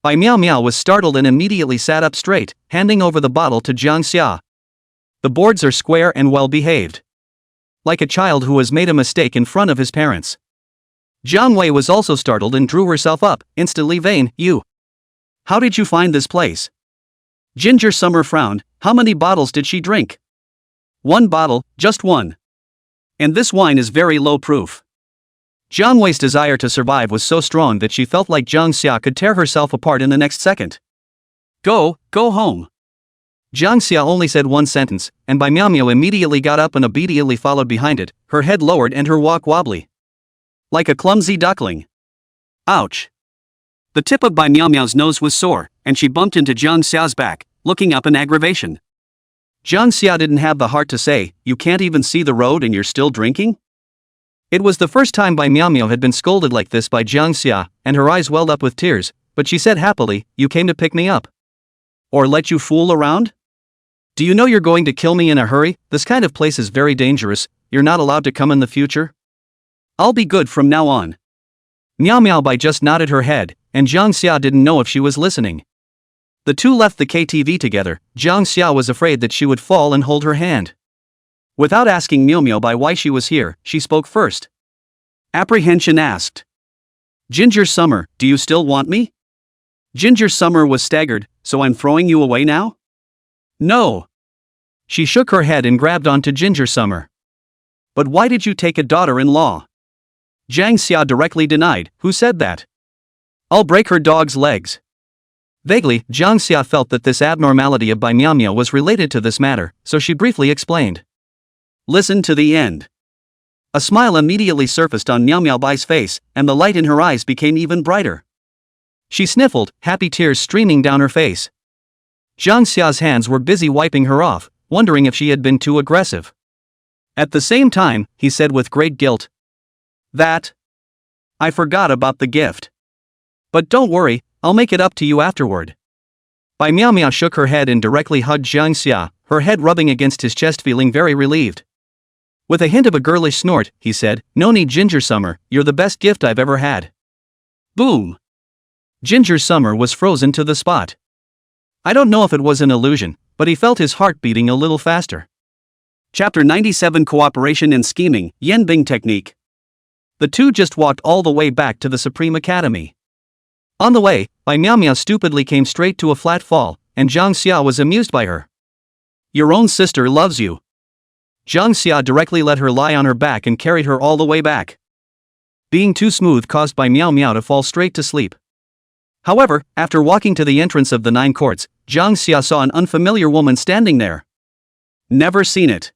Bai Meow Meow was startled and immediately sat up straight, handing over the bottle to Jang Xia. The boards are square and well behaved. Like a child who has made a mistake in front of his parents. Jiang Wei was also startled and drew herself up, instantly vain. You. How did you find this place? Ginger Summer frowned. How many bottles did she drink? One bottle, just one. And this wine is very low proof. Jiang Wei's desire to survive was so strong that she felt like Jang Xia could tear herself apart in the next second. Go home. Jang Xia only said one sentence, and Bai Meow Meow immediately got up and obediently followed behind it, her head lowered and her walk wobbly. Like a clumsy duckling. Ouch. The tip of Bai Meow Meow's nose was sore, and she bumped into Jang Xia's back, looking up in aggravation. Jang Xia didn't have the heart to say, you can't even see the road and you're still drinking? It was the first time Bai Meow Meow had been scolded like this by Jang Xia, and her eyes welled up with tears, but she said happily, you came to pick me up. Or let you fool around? Do you know you're going to kill me in a hurry? This kind of place is very dangerous, you're not allowed to come in the future. I'll be good from now on. Meow Meow Bai just nodded her head, and Jang Xia didn't know if she was listening. The two left the KTV together. Jang Xia was afraid that she would fall and hold her hand. Without asking Meow Meow Bai why she was here, she spoke first. Apprehension asked. Ginger Summer, do you still want me? Ginger Summer was staggered, so I'm throwing you away now? No. She shook her head and grabbed onto Ginger Summer. But why did you take a daughter-in-law? Jang Xia directly denied, who said that? I'll break her dog's legs. Vaguely, Jang Xia felt that this abnormality of Bai Miao was related to this matter, so she briefly explained. Listen to the end. A smile immediately surfaced on Miao Bai's face, and the light in her eyes became even brighter. She sniffled, happy tears streaming down her face. Jang Xia's hands were busy wiping her off, wondering if she had been too aggressive. At the same time, he said with great guilt. I forgot about the gift. But don't worry, I'll make it up to you afterward. Bai Miao shook her head and directly hugged Jang Xia, her head rubbing against his chest, feeling very relieved. With a hint of a girlish snort, he said, No need, Ginger Summer, you're the best gift I've ever had. Boom! Ginger Summer was frozen to the spot. I don't know if it was an illusion, but he felt his heart beating a little faster. Chapter 97 Cooperation and Scheming, Yanbing Technique. The two just walked all the way back to the Supreme Academy. On the way, Bai Miao stupidly came straight to a flat fall, and Jang Xia was amused by her. Your own sister loves you. Jang Xia directly let her lie on her back and carried her all the way back. Being too smooth caused Bai Miao to fall straight to sleep. However, after walking to the entrance of the 9 courts, Jang Xia saw an unfamiliar woman standing there. Never seen it.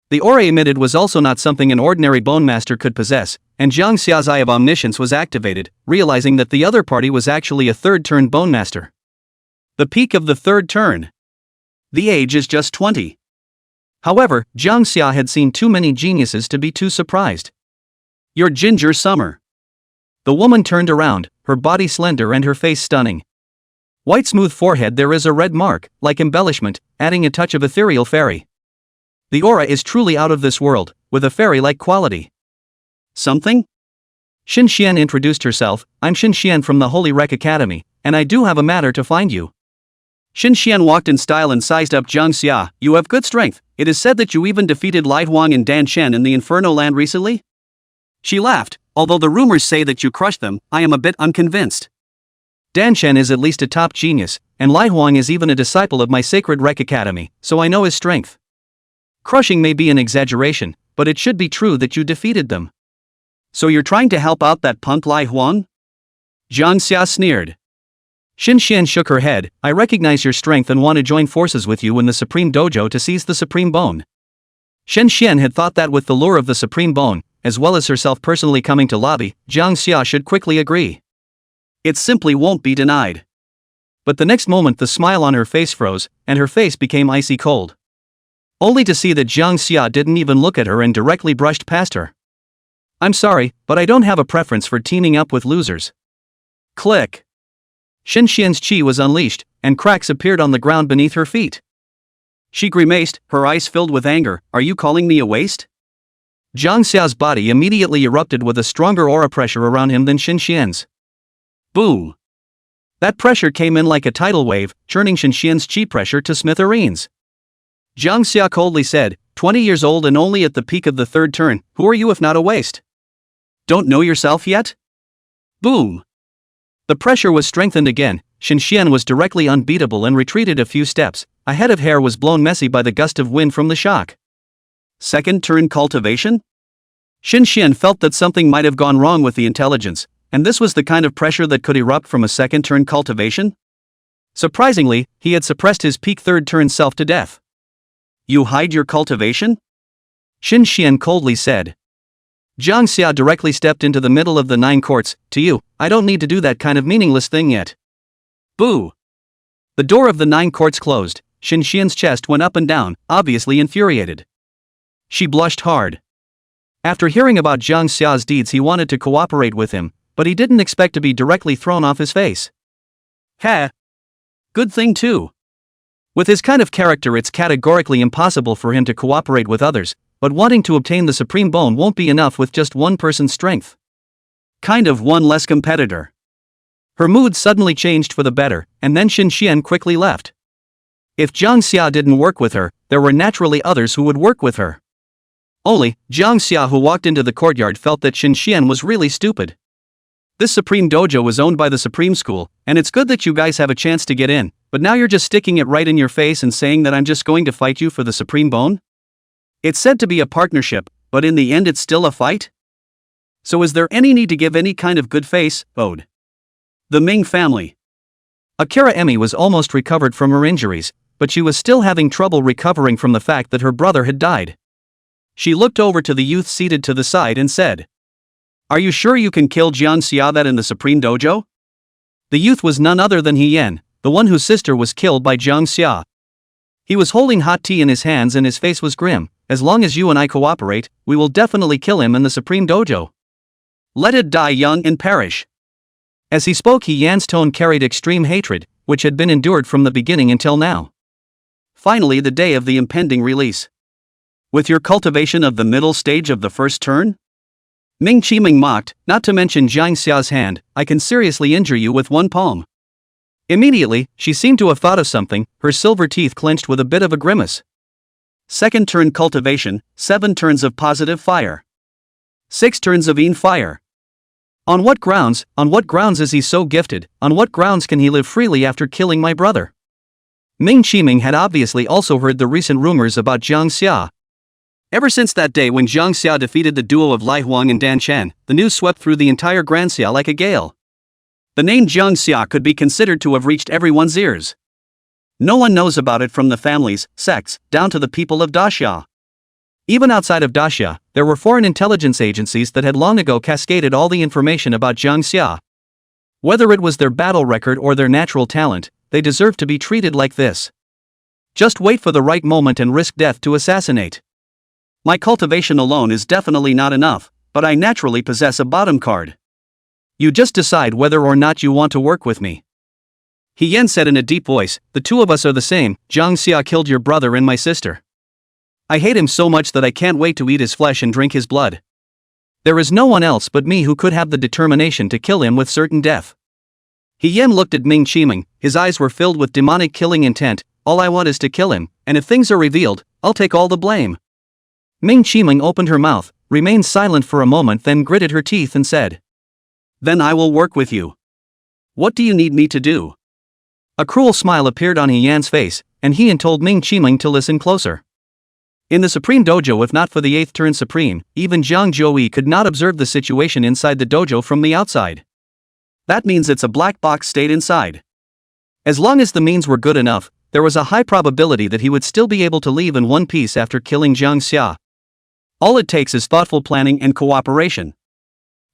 The aura emitted was also not something an ordinary bone master could possess, and Jang Xia's eye of omniscience was activated, realizing that the other party was actually a third-turn bone master. The peak of the third turn. The age is just 20. However, Jang Xia had seen too many geniuses to be too surprised. You're Ginger Summer. The woman turned around, her body slender and her face stunning. White smooth forehead, there is a red mark, like embellishment, adding a touch of ethereal fairy. The aura is truly out of this world, with a fairy-like quality. Something? Xin Xian introduced herself. I'm Xin Xian from the Holy Rec Academy, and I do have a matter to find you. Xin Xian walked in style and sized up Jang Xia. You have good strength. It is said that you even defeated Wang and Dan Shen in the Inferno Land recently? She laughed. Although the rumors say that you crushed them, I am a bit unconvinced. Dan Shen is at least a top genius, and Wang is even a disciple of my Sacred Rec Academy, so I know his strength. Crushing may be an exaggeration, but it should be true that you defeated them. So you're trying to help out that punk Wang? Jang Xia sneered. Xin Xian shook her head. I recognize your strength and want to join forces with you in the Supreme Dojo to seize the Supreme Bone. Xin Xian had thought that with the lure of the Supreme Bone, as well as herself personally coming to lobby, Jang Xia should quickly agree. It simply won't be denied. But the next moment the smile on her face froze, and her face became icy cold. Only to see that Jang Xia didn't even look at her and directly brushed past her. I'm sorry, but I don't have a preference for teaming up with losers. Click. Xin Xian's chi was unleashed, and cracks appeared on the ground beneath her feet. She grimaced, her eyes filled with anger. Are you calling me a waste? Jang Xia's body immediately erupted with a stronger aura pressure around him than Xin Xian's. Boom! That pressure came in like a tidal wave, churning Xin Xian's chi pressure to smithereens. Jang Xia coldly said, 20 years old and only at the peak of the third turn, who are you if not a waste? Don't know yourself yet? Boom! The pressure was strengthened again. Xin Xian was directly unbeatable and retreated a few steps. A head of hair was blown messy by the gust of wind from the shock. Second turn cultivation? Xin Xian felt that something might have gone wrong with the intelligence, and this was the kind of pressure that could erupt from a second turn cultivation? Surprisingly, he had suppressed his peak third turn self to death. You hide your cultivation? Xin Xian coldly said. Jang Xia directly stepped into the middle of the 9 courts. To you, I don't need to do that kind of meaningless thing yet. Boo! The door of the 9 courts closed. Xin Xian's chest went up and down, obviously infuriated. She blushed hard. After hearing about Jang Xia's deeds, he wanted to cooperate with him, but he didn't expect to be directly thrown off his face. Good thing too. With his kind of character, it's categorically impossible for him to cooperate with others, but wanting to obtain the Supreme Bone won't be enough with just one person's strength. Kind of one less competitor. Her mood suddenly changed for the better, and then Xin Xian quickly left. If Jang Xia didn't work with her, there were naturally others who would work with her. Only, Jang Xia, who walked into the courtyard, felt that Xin Xian was really stupid. This Supreme Dojo was owned by the Supreme School, and it's good that you guys have a chance to get in, but now you're just sticking it right in your face and saying that I'm just going to fight you for the Supreme Bone? It's said to be a partnership, but in the end it's still a fight? So is there any need to give any kind of good face, ode? The Ming family. Akira Emi was almost recovered from her injuries, but she was still having trouble recovering from the fact that her brother had died. She looked over to the youth seated to the side and said, "Are you sure you can kill Jang Xia that in the Supreme Dojo?" The youth was none other than Hien, the one whose sister was killed by Jang Xia. He was holding hot tea in his hands and his face was grim. "As long as you and I cooperate, we will definitely kill him in the Supreme Dojo. Let it die young and perish." As he spoke, Hien's tone carried extreme hatred, which had been endured from the beginning until now. Finally, the day of the impending release. "With your cultivation of the middle stage of the first turn?" Ming Qiming mocked, "Not to mention Jang Xia's hand, I can seriously injure you with one palm." Immediately, she seemed to have thought of something, her silver teeth clenched with a bit of a grimace. "Second turn cultivation, 7 turns of positive fire. 6 turns of Yin fire. On what grounds is he so gifted, on what grounds can he live freely after killing my brother?" Ming Qiming had obviously also heard the recent rumors about Jang Xia. Ever since that day when Jang Xia defeated the duo of Lai Huang and Dan Chen, the news swept through the entire Grand Xia like a gale. The name Jang Xia could be considered to have reached everyone's ears. No one knows about it from the families, sects, down to the people of Daxia. Even outside of Daxia, there were foreign intelligence agencies that had long ago cascaded all the information about Jang Xia. Whether it was their battle record or their natural talent, they deserved to be treated like this. Just wait for the right moment and risk death to assassinate. My cultivation alone is definitely not enough, but I naturally possess a bottom card. You just decide whether or not you want to work with me." Hien said in a deep voice, "The two of us are the same. Jang Xia killed your brother and my sister. I hate him so much that I can't wait to eat his flesh and drink his blood. There is no one else but me who could have the determination to kill him with certain death." Hien looked at Ming Qiming, his eyes were filled with demonic killing intent. "All I want is to kill him, and if things are revealed, I'll take all the blame." Ming Qiming opened her mouth, remained silent for a moment, then gritted her teeth and said, "Then I will work with you. What do you need me to do?" A cruel smile appeared on Hien's face, and Hien told Ming Qiming to listen closer. In the Supreme Dojo, if not for the 8th turn Supreme, even Zhang Zhouyi could not observe the situation inside the dojo from the outside. That means it's a black box stayed inside. As long as the means were good enough, there was a high probability that he would still be able to leave in one piece after killing Jang Xia. All it takes is thoughtful planning and cooperation.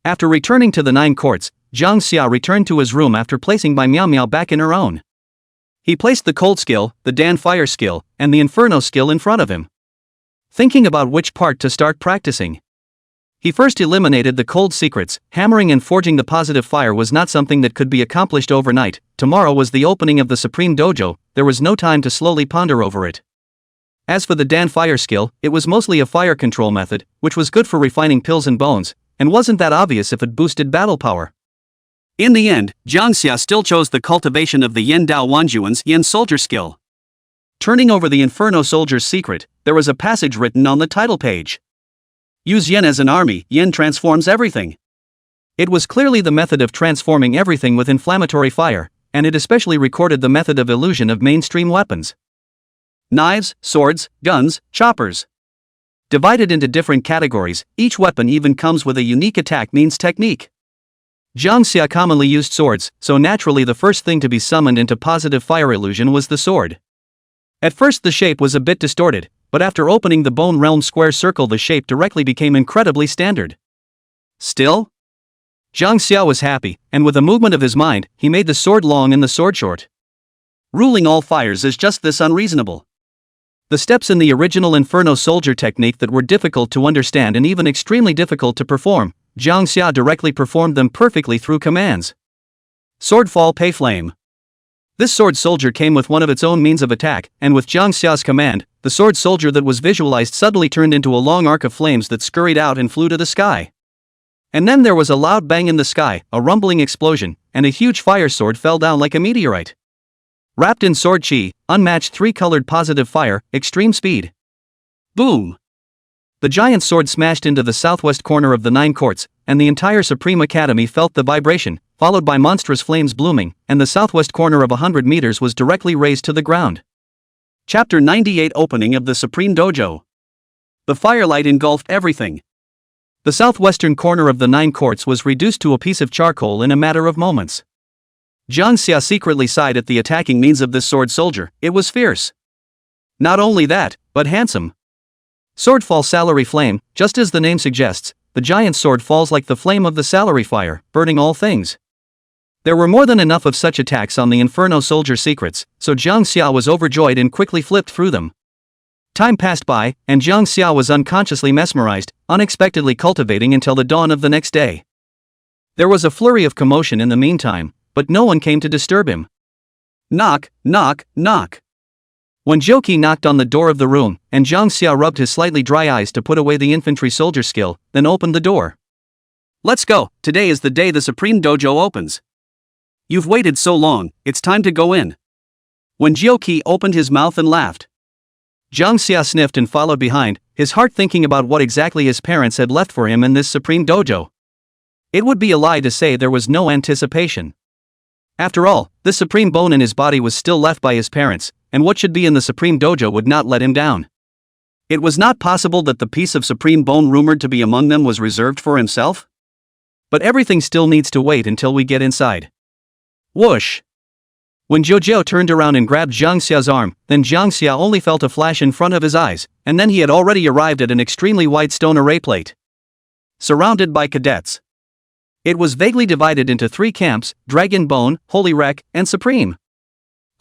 After returning to the 9 courts, Jang Xia returned to his room after placing Bai Miao Miao back in her own. He placed the cold skill, the Dan fire skill, and the inferno skill in front of him, thinking about which part to start practicing. He first eliminated the cold secrets. Hammering and forging the positive fire was not something that could be accomplished overnight. Tomorrow was the opening of the Supreme Dojo, there was no time to slowly ponder over it. As for the Dan fire skill, it was mostly a fire control method, which was good for refining pills and bones, and wasn't that obvious if it boosted battle power. In the end, Jang Xia still chose the cultivation of the Yen Dao Wanjuan's Yen soldier skill. Turning over the Inferno Soldier's secret, there was a passage written on the title page. "Use Yen as an army, Yen transforms everything." It was clearly the method of transforming everything with inflammatory fire, and it especially recorded the method of illusion of mainstream weapons. Knives, swords, guns, choppers. Divided into different categories, each weapon even comes with a unique attack means technique. Jang Xia commonly used swords, so naturally the first thing to be summoned into positive fire illusion was the sword. At first the shape was a bit distorted, but after opening the Bone Realm square circle the shape directly became incredibly standard. Still? Jang Xia was happy, and with a movement of his mind, he made the sword long and the sword short. Ruling all fires is just this unreasonable. The steps in the original Inferno Soldier technique that were difficult to understand and even extremely difficult to perform, Jang Xia directly performed them perfectly through commands. Sword fall pay flame. This sword soldier came with one of its own means of attack, and with Jang Xia's command, the sword soldier that was visualized suddenly turned into a long arc of flames that scurried out and flew to the sky. And then there was a loud bang in the sky, a rumbling explosion, and a huge fire sword fell down like a meteorite. Wrapped in sword chi, unmatched 3-colored positive fire, extreme speed. Boom! The giant sword smashed into the southwest corner of the 9 courts, and the entire Supreme Academy felt the vibration, followed by monstrous flames blooming, and the southwest corner of 100 meters was directly razed to the ground. Chapter 98 Opening of the Supreme Dojo. The firelight engulfed everything. The southwestern corner of the 9 courts was reduced to a piece of charcoal in a matter of moments. Jang Xia secretly sighed at the attacking means of this sword soldier. It was fierce. Not only that, but handsome. Swordfall Salary Flame, just as the name suggests, the giant sword falls like the flame of the salary fire, burning all things. There were more than enough of such attacks on the Inferno Soldier secrets, so Jang Xia was overjoyed and quickly flipped through them. Time passed by, and Jang Xia was unconsciously mesmerized, unexpectedly cultivating until the dawn of the next day. There was a flurry of commotion in the meantime, but no one came to disturb him. Knock, knock, knock. When Joki knocked on the door of the room, and Jang Xia rubbed his slightly dry eyes to put away the infantry soldier skill, then opened the door. Let's go, today is the day the Supreme Dojo opens. You've waited so long, it's time to go in. When Joki opened his mouth and laughed. Jang Xia sniffed and followed behind, his heart thinking about what exactly his parents had left for him in this Supreme Dojo. It would be a lie to say there was no anticipation. After all, the supreme bone in his body was still left by his parents, and what should be in the Supreme Dojo would not let him down. It was not possible that the piece of supreme bone rumored to be among them was reserved for himself? But everything still needs to wait until we get inside. Whoosh! When Jojo turned around and grabbed Jang Xia's arm, then Jang Xia only felt a flash in front of his eyes, and then he had already arrived at an extremely wide stone array plate. Surrounded by cadets. It was vaguely divided into 3 camps: Dragon Bone, Holy Rec, and Supreme.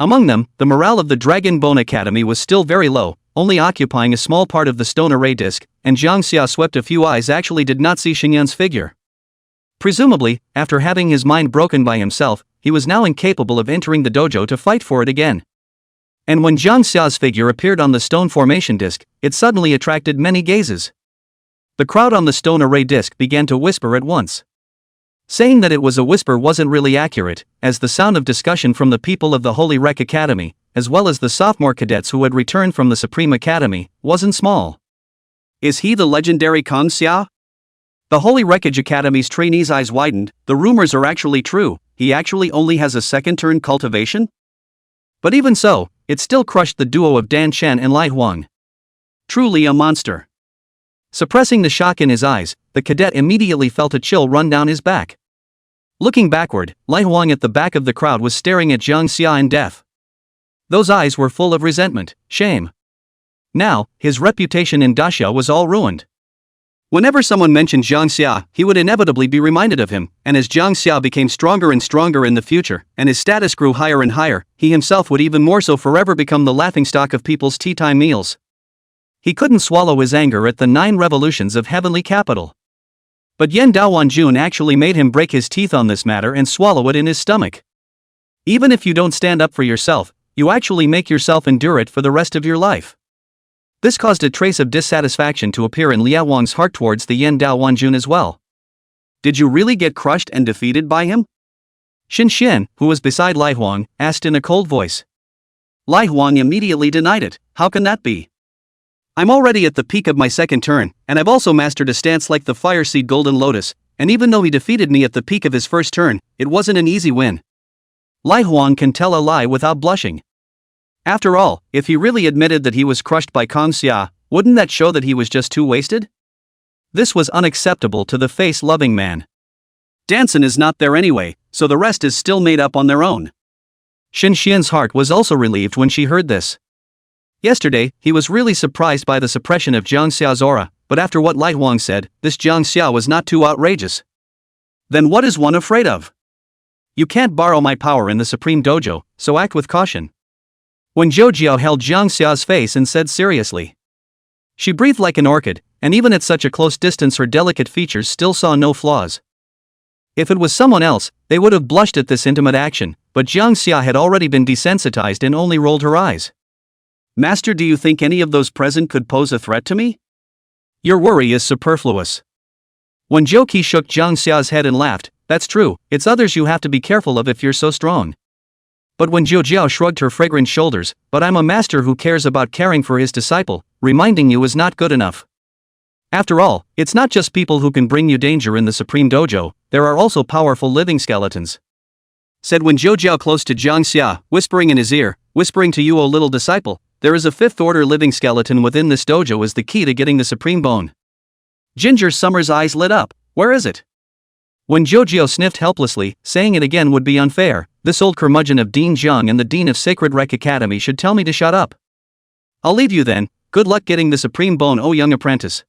Among them, the morale of the Dragon Bone Academy was still very low, only occupying a small part of the stone array disc, and Jang Xia swept a few eyes actually did not see Xingyan's figure. Presumably, after having his mind broken by himself, he was now incapable of entering the dojo to fight for it again. And when Jang Xia's figure appeared on the stone formation disc, it suddenly attracted many gazes. The crowd on the stone array disc began to whisper at once. Saying that it was a whisper wasn't really accurate, as the sound of discussion from the people of the Holy Rec Academy, as well as the sophomore cadets who had returned from the Supreme Academy, wasn't small. Is he the legendary Kang Xia? The Holy Wreckage Academy's trainees' eyes widened. The rumors are actually true. He actually only has a second turn cultivation? But even so, it still crushed the duo of Dan Chen and Lai Huang. Truly a monster. Suppressing the shock in his eyes, the cadet immediately felt a chill run down his back. Looking backward, Lai Huang at the back of the crowd was staring at Jang Xia in death. Those eyes were full of resentment, shame. Now, his reputation in Daxia was all ruined. Whenever someone mentioned Jang Xia, he would inevitably be reminded of him, and as Jang Xia became stronger and stronger in the future, and his status grew higher and higher, he himself would even more so forever become the laughingstock of people's tea-time meals. He couldn't swallow his anger at the 9 revolutions of heavenly capital. But Yan Daowanjun actually made him break his teeth on this matter and swallow it in his stomach. Even if you don't stand up for yourself, you actually make yourself endure it for the rest of your life. This caused a trace of dissatisfaction to appear in Liao Wang's heart towards the Yan Daowanjun as well. Did you really get crushed and defeated by him? Xin Xian, who was beside Lai Huang, asked in a cold voice. Lai Huang immediately denied it. How can that be? I'm already at the peak of my second turn, and I've also mastered a stance like the Fire Seed Golden Lotus, and even though he defeated me at the peak of his first turn, it wasn't an easy win. Lai Huang can tell a lie without blushing. After all, if he really admitted that he was crushed by Kang Xia, wouldn't that show that he was just too wasted? This was unacceptable to the face-loving man. Danson is not there anyway, so the rest is still made up on their own. Xin Xian's heart was also relieved when she heard this. Yesterday, he was really surprised by the suppression of Jang Xia's aura, but after what Lai Huang said, this Jang Xia was not too outrageous. Then what is one afraid of? You can't borrow my power in the Supreme Dojo, so act with caution. When Jojo held Jang Xia's face and said seriously. She breathed like an orchid, and even at such a close distance her delicate features still saw no flaws. If it was someone else, they would have blushed at this intimate action, but Jang Xia had already been desensitized and only rolled her eyes. Master, do you think any of those present could pose a threat to me? Your worry is superfluous. When Joki shook Jang Xia's head and laughed, that's true, it's others you have to be careful of if you're so strong. But when Jojo shrugged her fragrant shoulders, but I'm a master who cares about caring for his disciple, reminding you is not good enough. After all, it's not just people who can bring you danger in the Supreme Dojo, there are also powerful living skeletons. Said when Zhou Jiao close to Jang Xia, whispering in his ear, whispering to you, O little disciple, there is a fifth-order living skeleton within this dojo is the key to getting the Supreme Bone. Ginger Summer's eyes lit up. Where is it? When Zhou Jiao sniffed helplessly, saying it again would be unfair, this old curmudgeon of Dean Zhang and the Dean of Sacred Rec Academy should tell me to shut up. I'll leave you then, good luck getting the Supreme Bone, O young apprentice.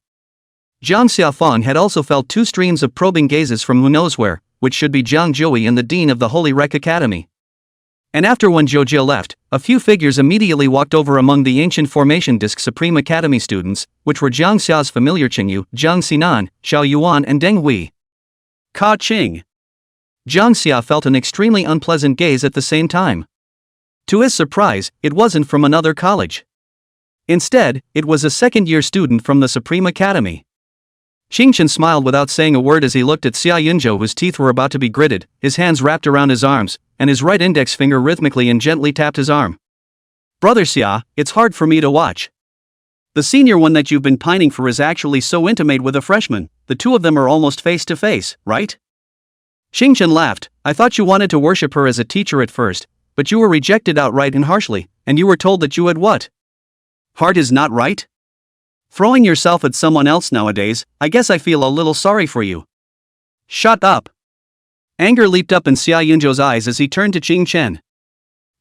Zhang Xiaofang had also felt two streams of probing gazes from who knows where, which should be Zhang Zhouyi and the Dean of the Holy Rec Academy. And after when Zhou Jiao left, a few figures immediately walked over among the ancient Formation Disc Supreme Academy students, which were Zhang Xia's familiar Qingyu, Zhang Xinan, Xiao Yuan and Deng Hui. Ka Qing. Zhang Xia felt an extremely unpleasant gaze at the same time. To his surprise, it wasn't from another college. Instead, it was a second-year student from the Supreme Academy. Xingchen smiled without saying a word as he looked at Xia Yunzhou, whose teeth were about to be gritted, his hands wrapped around his arms, and his right index finger rhythmically and gently tapped his arm. Brother Xia, it's hard for me to watch. The senior one that you've been pining for is actually so intimate with a freshman, the two of them are almost face to face, right? Xingchen laughed. I thought you wanted to worship her as a teacher at first, but you were rejected outright and harshly, and you were told that you had what? Heart is not right? Throwing yourself at someone else nowadays, I guess I feel a little sorry for you. Shut up. Anger leaped up in Xia Yunzhou's eyes as he turned to Qing Chen.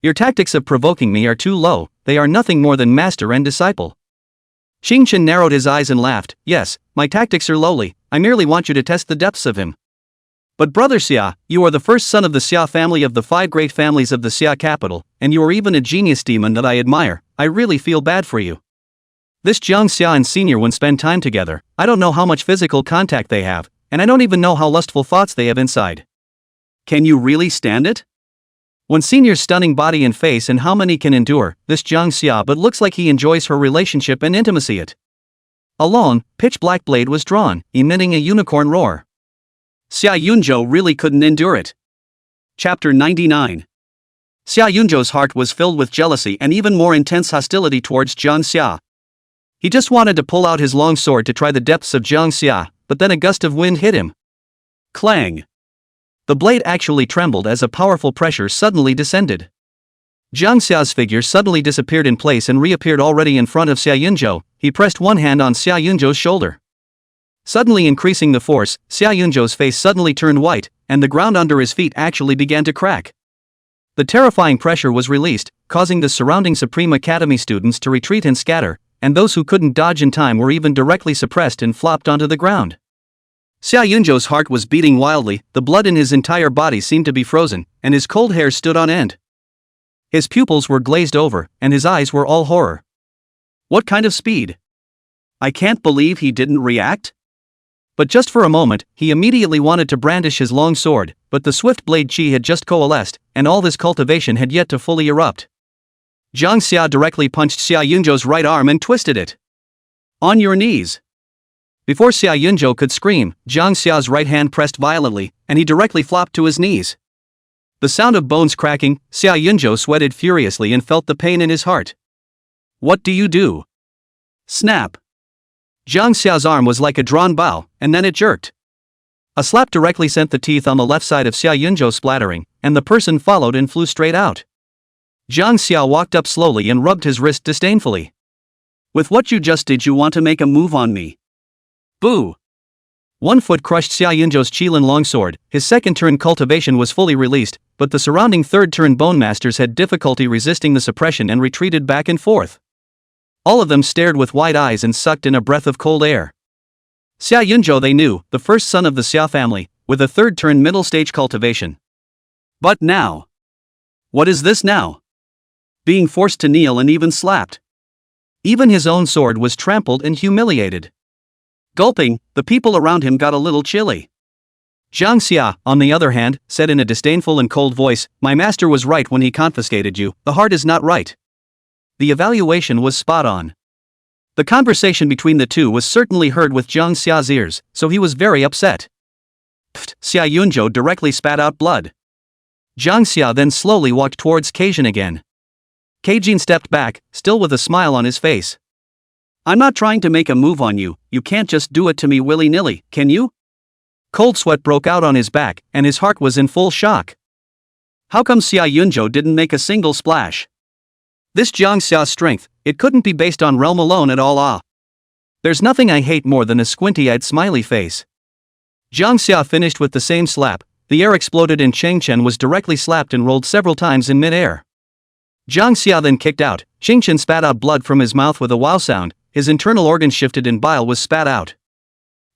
Your tactics of provoking me are too low, they are nothing more than master and disciple. Qing Chen narrowed his eyes and laughed. Yes, my tactics are lowly, I merely want you to test the depths of him. But brother Xia, you are the first son of the Xia family of the 5 great families of the Xia capital, and you are even a genius demon that I admire. I really feel bad for you. This Zhang Xia and senior one spend time together, I don't know how much physical contact they have, and I don't even know how lustful thoughts they have inside. Can you really stand it? When senior's stunning body and face and how many can endure, this Zhang Xia but looks like he enjoys her relationship and intimacy it. A long, pitch-black blade was drawn, emitting a unicorn roar. Xia Yunzhou really couldn't endure it. Chapter 99. Xia Yunzhou's heart was filled with jealousy and even more intense hostility towards Zhang Xia. He just wanted to pull out his long sword to try the depths of Zhang Xia, but then a gust of wind hit him. Clang! The blade actually trembled as a powerful pressure suddenly descended. Zhang Xia's figure suddenly disappeared in place and reappeared already in front of Xia Yunzhou. He pressed one hand on Xia Yunzhou's shoulder. Suddenly increasing the force, Xia Yunzhou's face suddenly turned white, and the ground under his feet actually began to crack. The terrifying pressure was released, causing the surrounding Supreme Academy students to retreat and scatter, and those who couldn't dodge in time were even directly suppressed and flopped onto the ground. Xia Yunzhou's heart was beating wildly, the blood in his entire body seemed to be frozen, and his cold hair stood on end. His pupils were glazed over, and his eyes were all horror. What kind of speed? I can't believe he didn't react. But just for a moment, he immediately wanted to brandish his long sword, but the swift blade chi had just coalesced, and all this cultivation had yet to fully erupt. Zhang Xia directly punched Xia Yunzhou's right arm and twisted it. On your knees. Before Xia Yunzhou could scream, Zhang Xia's right hand pressed violently, and he directly flopped to his knees. The sound of bones cracking, Xia Yunzhou sweated furiously and felt the pain in his heart. What do you do? Snap. Zhang Xia's arm was like a drawn bow, and then it jerked. A slap directly sent the teeth on the left side of Xia Yunzhou splattering, and the person followed and flew straight out. Zhang Xia walked up slowly and rubbed his wrist disdainfully. With what you just did, you want to make a move on me? Boo! One foot crushed Xia Yunzhou's Qilin longsword. His second turn cultivation was fully released, but the surrounding third turn bone masters had difficulty resisting the suppression and retreated back and forth. All of them stared with wide eyes and sucked in a breath of cold air. Xia Yunzhou they knew, the first son of the Xia family, with a third turn middle stage cultivation. But now? What is this now? Being forced to kneel and even slapped. Even his own sword was trampled and humiliated. Gulping, the people around him got a little chilly. Zhang Xia, on the other hand, said in a disdainful and cold voice, "My master was right when he confiscated you, the heart is not right." The evaluation was spot on. The conversation between the two was certainly heard with Zhang Xia's ears, so he was very upset. Pfft, Xia Yunzhou directly spat out blood. Zhang Xia then slowly walked towards Keijin again. Keijin stepped back, still with a smile on his face. I'm not trying to make a move on you, you can't just do it to me willy-nilly, can you? Cold sweat broke out on his back, and his heart was in full shock. How come Xia Yunzhou didn't make a single splash? This Jang Xia's strength, it couldn't be based on realm alone at all. There's nothing I hate more than a squinty-eyed smiley face. Jang Xia finished with the same slap. The air exploded and Cheng Chen was directly slapped and rolled several times in mid-air. Jang Xia then kicked out. Cheng Chen spat out blood from his mouth with a wow sound, his internal organs shifted and bile was spat out.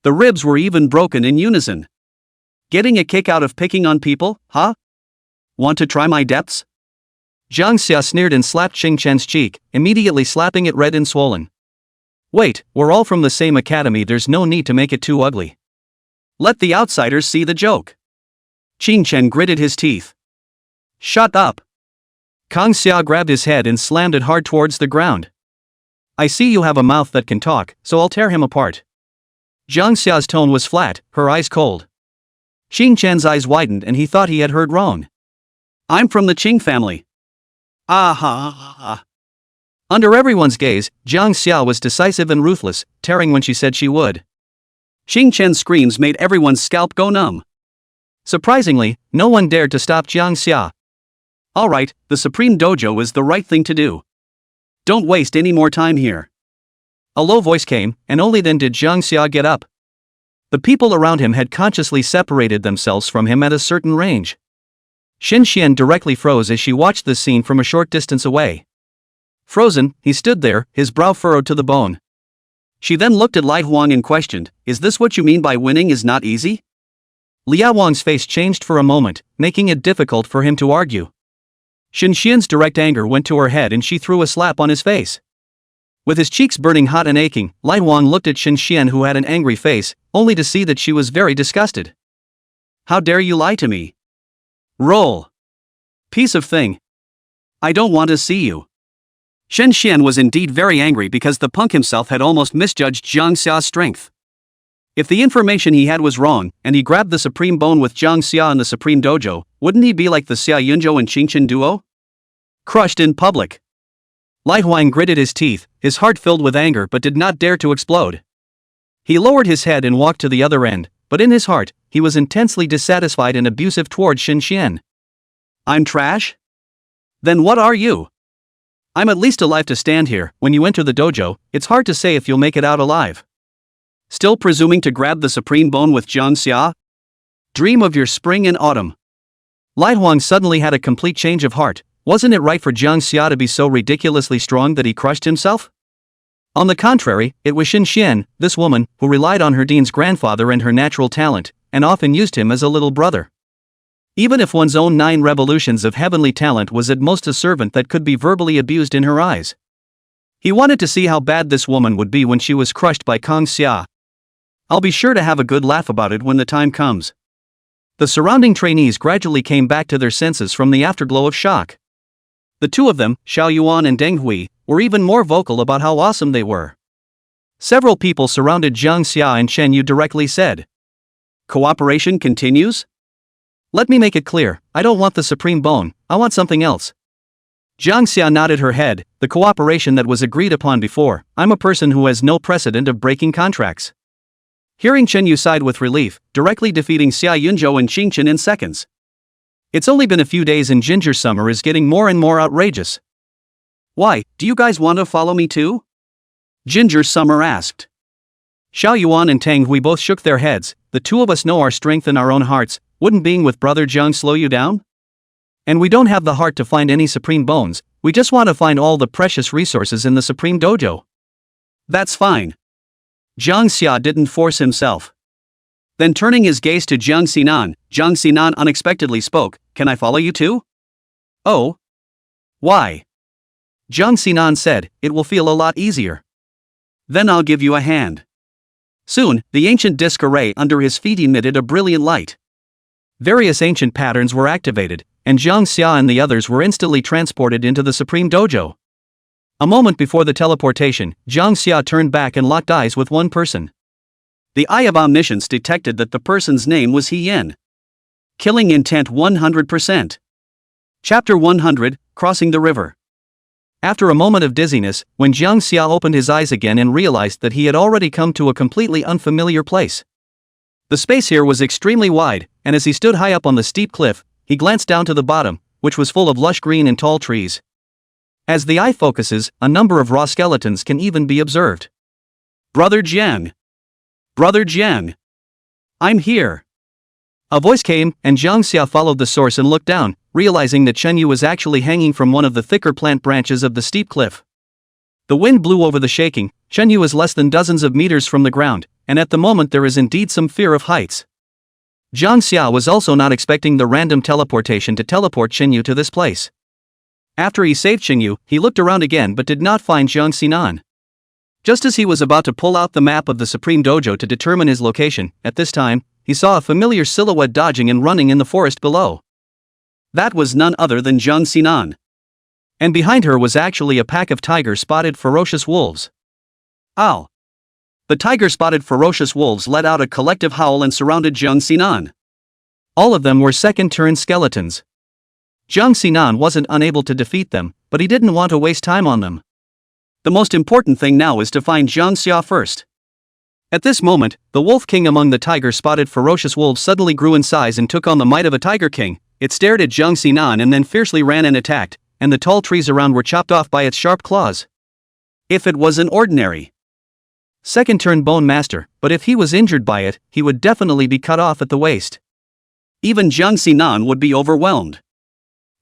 The ribs were even broken in unison. Getting a kick out of picking on people, huh? Want to try my depths? Jang Xia sneered and slapped Cheng Chen's cheek, immediately slapping it red and swollen. Wait, we're all from the same academy, there's no need to make it too ugly. Let the outsiders see the joke. Cheng Chen gritted his teeth. Shut up. Kang Xia grabbed his head and slammed it hard towards the ground. I see you have a mouth that can talk, so I'll tear him apart. Jang Xia's tone was flat, her eyes cold. Cheng Chen's eyes widened and he thought he had heard wrong. I'm from the Qing family. Ah. Under everyone's gaze, Jang Xia was decisive and ruthless, tearing when she said she would. Cheng Chen's screams made everyone's scalp go numb. Surprisingly, no one dared to stop Jang Xia. Alright, the Supreme Dojo is the right thing to do. Don't waste any more time here. A low voice came, and only then did Jang Xia get up. The people around him had consciously separated themselves from him at a certain range. Xin Xian directly froze as she watched this scene from a short distance away. Frozen, he stood there, his brow furrowed to the bone. She then looked at Lai Huang and questioned, "Is this what you mean by winning is not easy?" Liao Wang's face changed for a moment, making it difficult for him to argue. Xin Xian's direct anger went to her head and she threw a slap on his face. With his cheeks burning hot and aching, Lai Huang looked at Xin Xian, who had an angry face, only to see that she was very disgusted. How dare you lie to me? Roll. Piece of thing. I don't want to see you. Xin Xian was indeed very angry because the punk himself had almost misjudged Jang Xia's strength. If the information he had was wrong, and he grabbed the Supreme Bone with Jang Xia in the Supreme Dojo, wouldn't he be like the Xia Yunzhou and Cheng Chen duo? Crushed in public. Lai Huang gritted his teeth, his heart filled with anger but did not dare to explode. He lowered his head and walked to the other end, but in his heart, he was intensely dissatisfied and abusive toward Xin Xian. I'm trash? Then what are you? I'm at least alive to stand here. When you enter the dojo, it's hard to say if you'll make it out alive. Still presuming to grab the Supreme Bone with Jang Xia? Dream of your spring and autumn. Lai Huang suddenly had a complete change of heart. Wasn't it right for Jang Xia to be so ridiculously strong that he crushed himself? On the contrary, it was Xin Xian, this woman, who relied on her Dean's grandfather and her natural talent, and often used him as a little brother. Even if one's own 9 revolutions of heavenly talent was at most a servant that could be verbally abused in her eyes. He wanted to see how bad this woman would be when she was crushed by Kang Xia. I'll be sure to have a good laugh about it when the time comes. The surrounding trainees gradually came back to their senses from the afterglow of shock. The two of them, Xiao Yuan and Deng Hui, were even more vocal about how awesome they were. Several people surrounded Jang Xia and Chen Yu directly said, "Cooperation continues? Let me make it clear, I don't want the Supreme Bone, I want something else." Jang Xia nodded her head, the cooperation that was agreed upon before. I'm a person who has no precedent of breaking contracts. Hearing Chen Yu sighed with relief, directly defeating Xia Yunzhou and Cheng Chen in seconds. It's only been a few days and Ginger Summer is getting more and more outrageous. Why, do you guys want to follow me too? Ginger Summer asked. Xiao Yuan and Tang Hui both shook their heads. The two of us know our strength in our own hearts. Wouldn't being with Brother Jiang slow you down? And we don't have the heart to find any Supreme Bones, we just want to find all the precious resources in the Supreme Dojo. That's fine. Jang Xia didn't force himself. Then turning his gaze to Jiang Xinan unexpectedly spoke, "Can I follow you too?" "Oh? Why?" Jiang Xinan said, "It will feel a lot easier. Then I'll give you a hand." Soon, the ancient disc array under his feet emitted a brilliant light. Various ancient patterns were activated, and Jang Xia and the others were instantly transported into the Supreme Dojo. A moment before the teleportation, Jang Xia turned back and locked eyes with one person. The Eye of Omniscience detected that the person's name was He Yin. Killing intent 100%. Chapter 100, Crossing the River. After a moment of dizziness, when Jang Xia opened his eyes again and realized that he had already come to a completely unfamiliar place. The space here was extremely wide, and as he stood high up on the steep cliff, he glanced down to the bottom, which was full of lush green and tall trees. As the eye focuses, a number of raw skeletons can even be observed. "Brother Jiang! Brother Jiang! I'm here!" A voice came, and Jang Xia followed the source and looked down, realizing that Chen Yu was actually hanging from one of the thicker plant branches of the steep cliff. The wind blew over the shaking. Chen Yu is less than dozens of meters from the ground, and at the moment there is indeed some fear of heights. Jang Xia was also not expecting the random teleportation to teleport Chen Yu to this place. After he saved Chen Yu, he looked around again but did not find Jiang Xinan. Just as he was about to pull out the map of the Supreme Dojo to determine his location, at this time, he saw a familiar silhouette dodging and running in the forest below. That was none other than Jiang Xinan. And behind her was actually a pack of tiger-spotted ferocious wolves. Ow! The tiger-spotted ferocious wolves let out a collective howl and surrounded Jiang Xinan. All of them were second-turn skeletons. Jiang Xinan wasn't unable to defeat them, but he didn't want to waste time on them. The most important thing now is to find Jang Xia first. At this moment, the wolf king among the tiger-spotted ferocious wolves suddenly grew in size and took on the might of a tiger king. It stared at Jiang Xinan and then fiercely ran and attacked, and the tall trees around were chopped off by its sharp claws. If it was an ordinary second-turn bone master, but if he was injured by it, he would definitely be cut off at the waist. Even Jiang Xinan would be overwhelmed.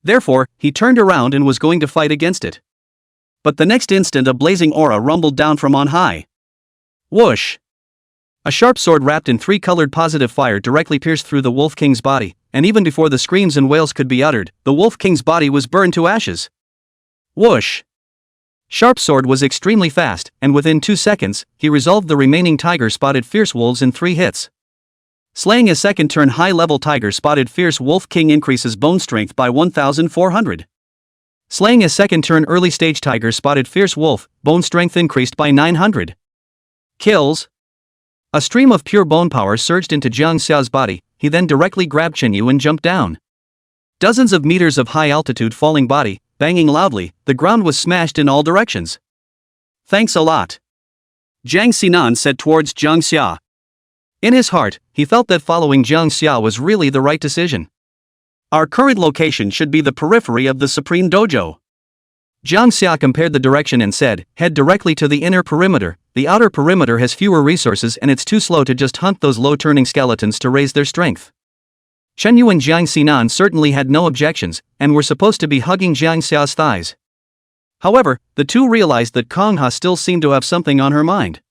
Therefore, he turned around and was going to fight against it. But the next instant a blazing aura rumbled down from on high. Whoosh! A sharp sword wrapped in three-colored positive fire directly pierced through the Wolf King's body, and even before the screams and wails could be uttered, the Wolf King's body was burned to ashes. Whoosh! Sharp sword was extremely fast, and within 2 seconds, he resolved the remaining tiger-spotted fierce wolves in 3 hits. Slaying a second-turn high-level tiger-spotted fierce Wolf King increases bone strength by 1,400. Slaying a second-turn early-stage tiger-spotted fierce wolf, bone strength increased by 900. Kills. A stream of pure bone power surged into Jiang Xia's body. He then directly grabbed Chen Yu and jumped down. Dozens of meters of high-altitude falling body, banging loudly, the ground was smashed in all directions. Thanks a lot, Jang Xinan said towards Jiang Xia. In his heart, he felt that following Jiang Xia was really the right decision. Our current location should be the periphery of the Supreme Dojo. Jang Xia compared the direction and said, head directly to the inner perimeter. The outer perimeter has fewer resources and it's too slow to just hunt those low-turning skeletons to raise their strength. Chen Yu and Jiang Xinan certainly had no objections, and were supposed to be hugging Jiang Xia's thighs. However, the two realized that Kong Ha still seemed to have something on her mind.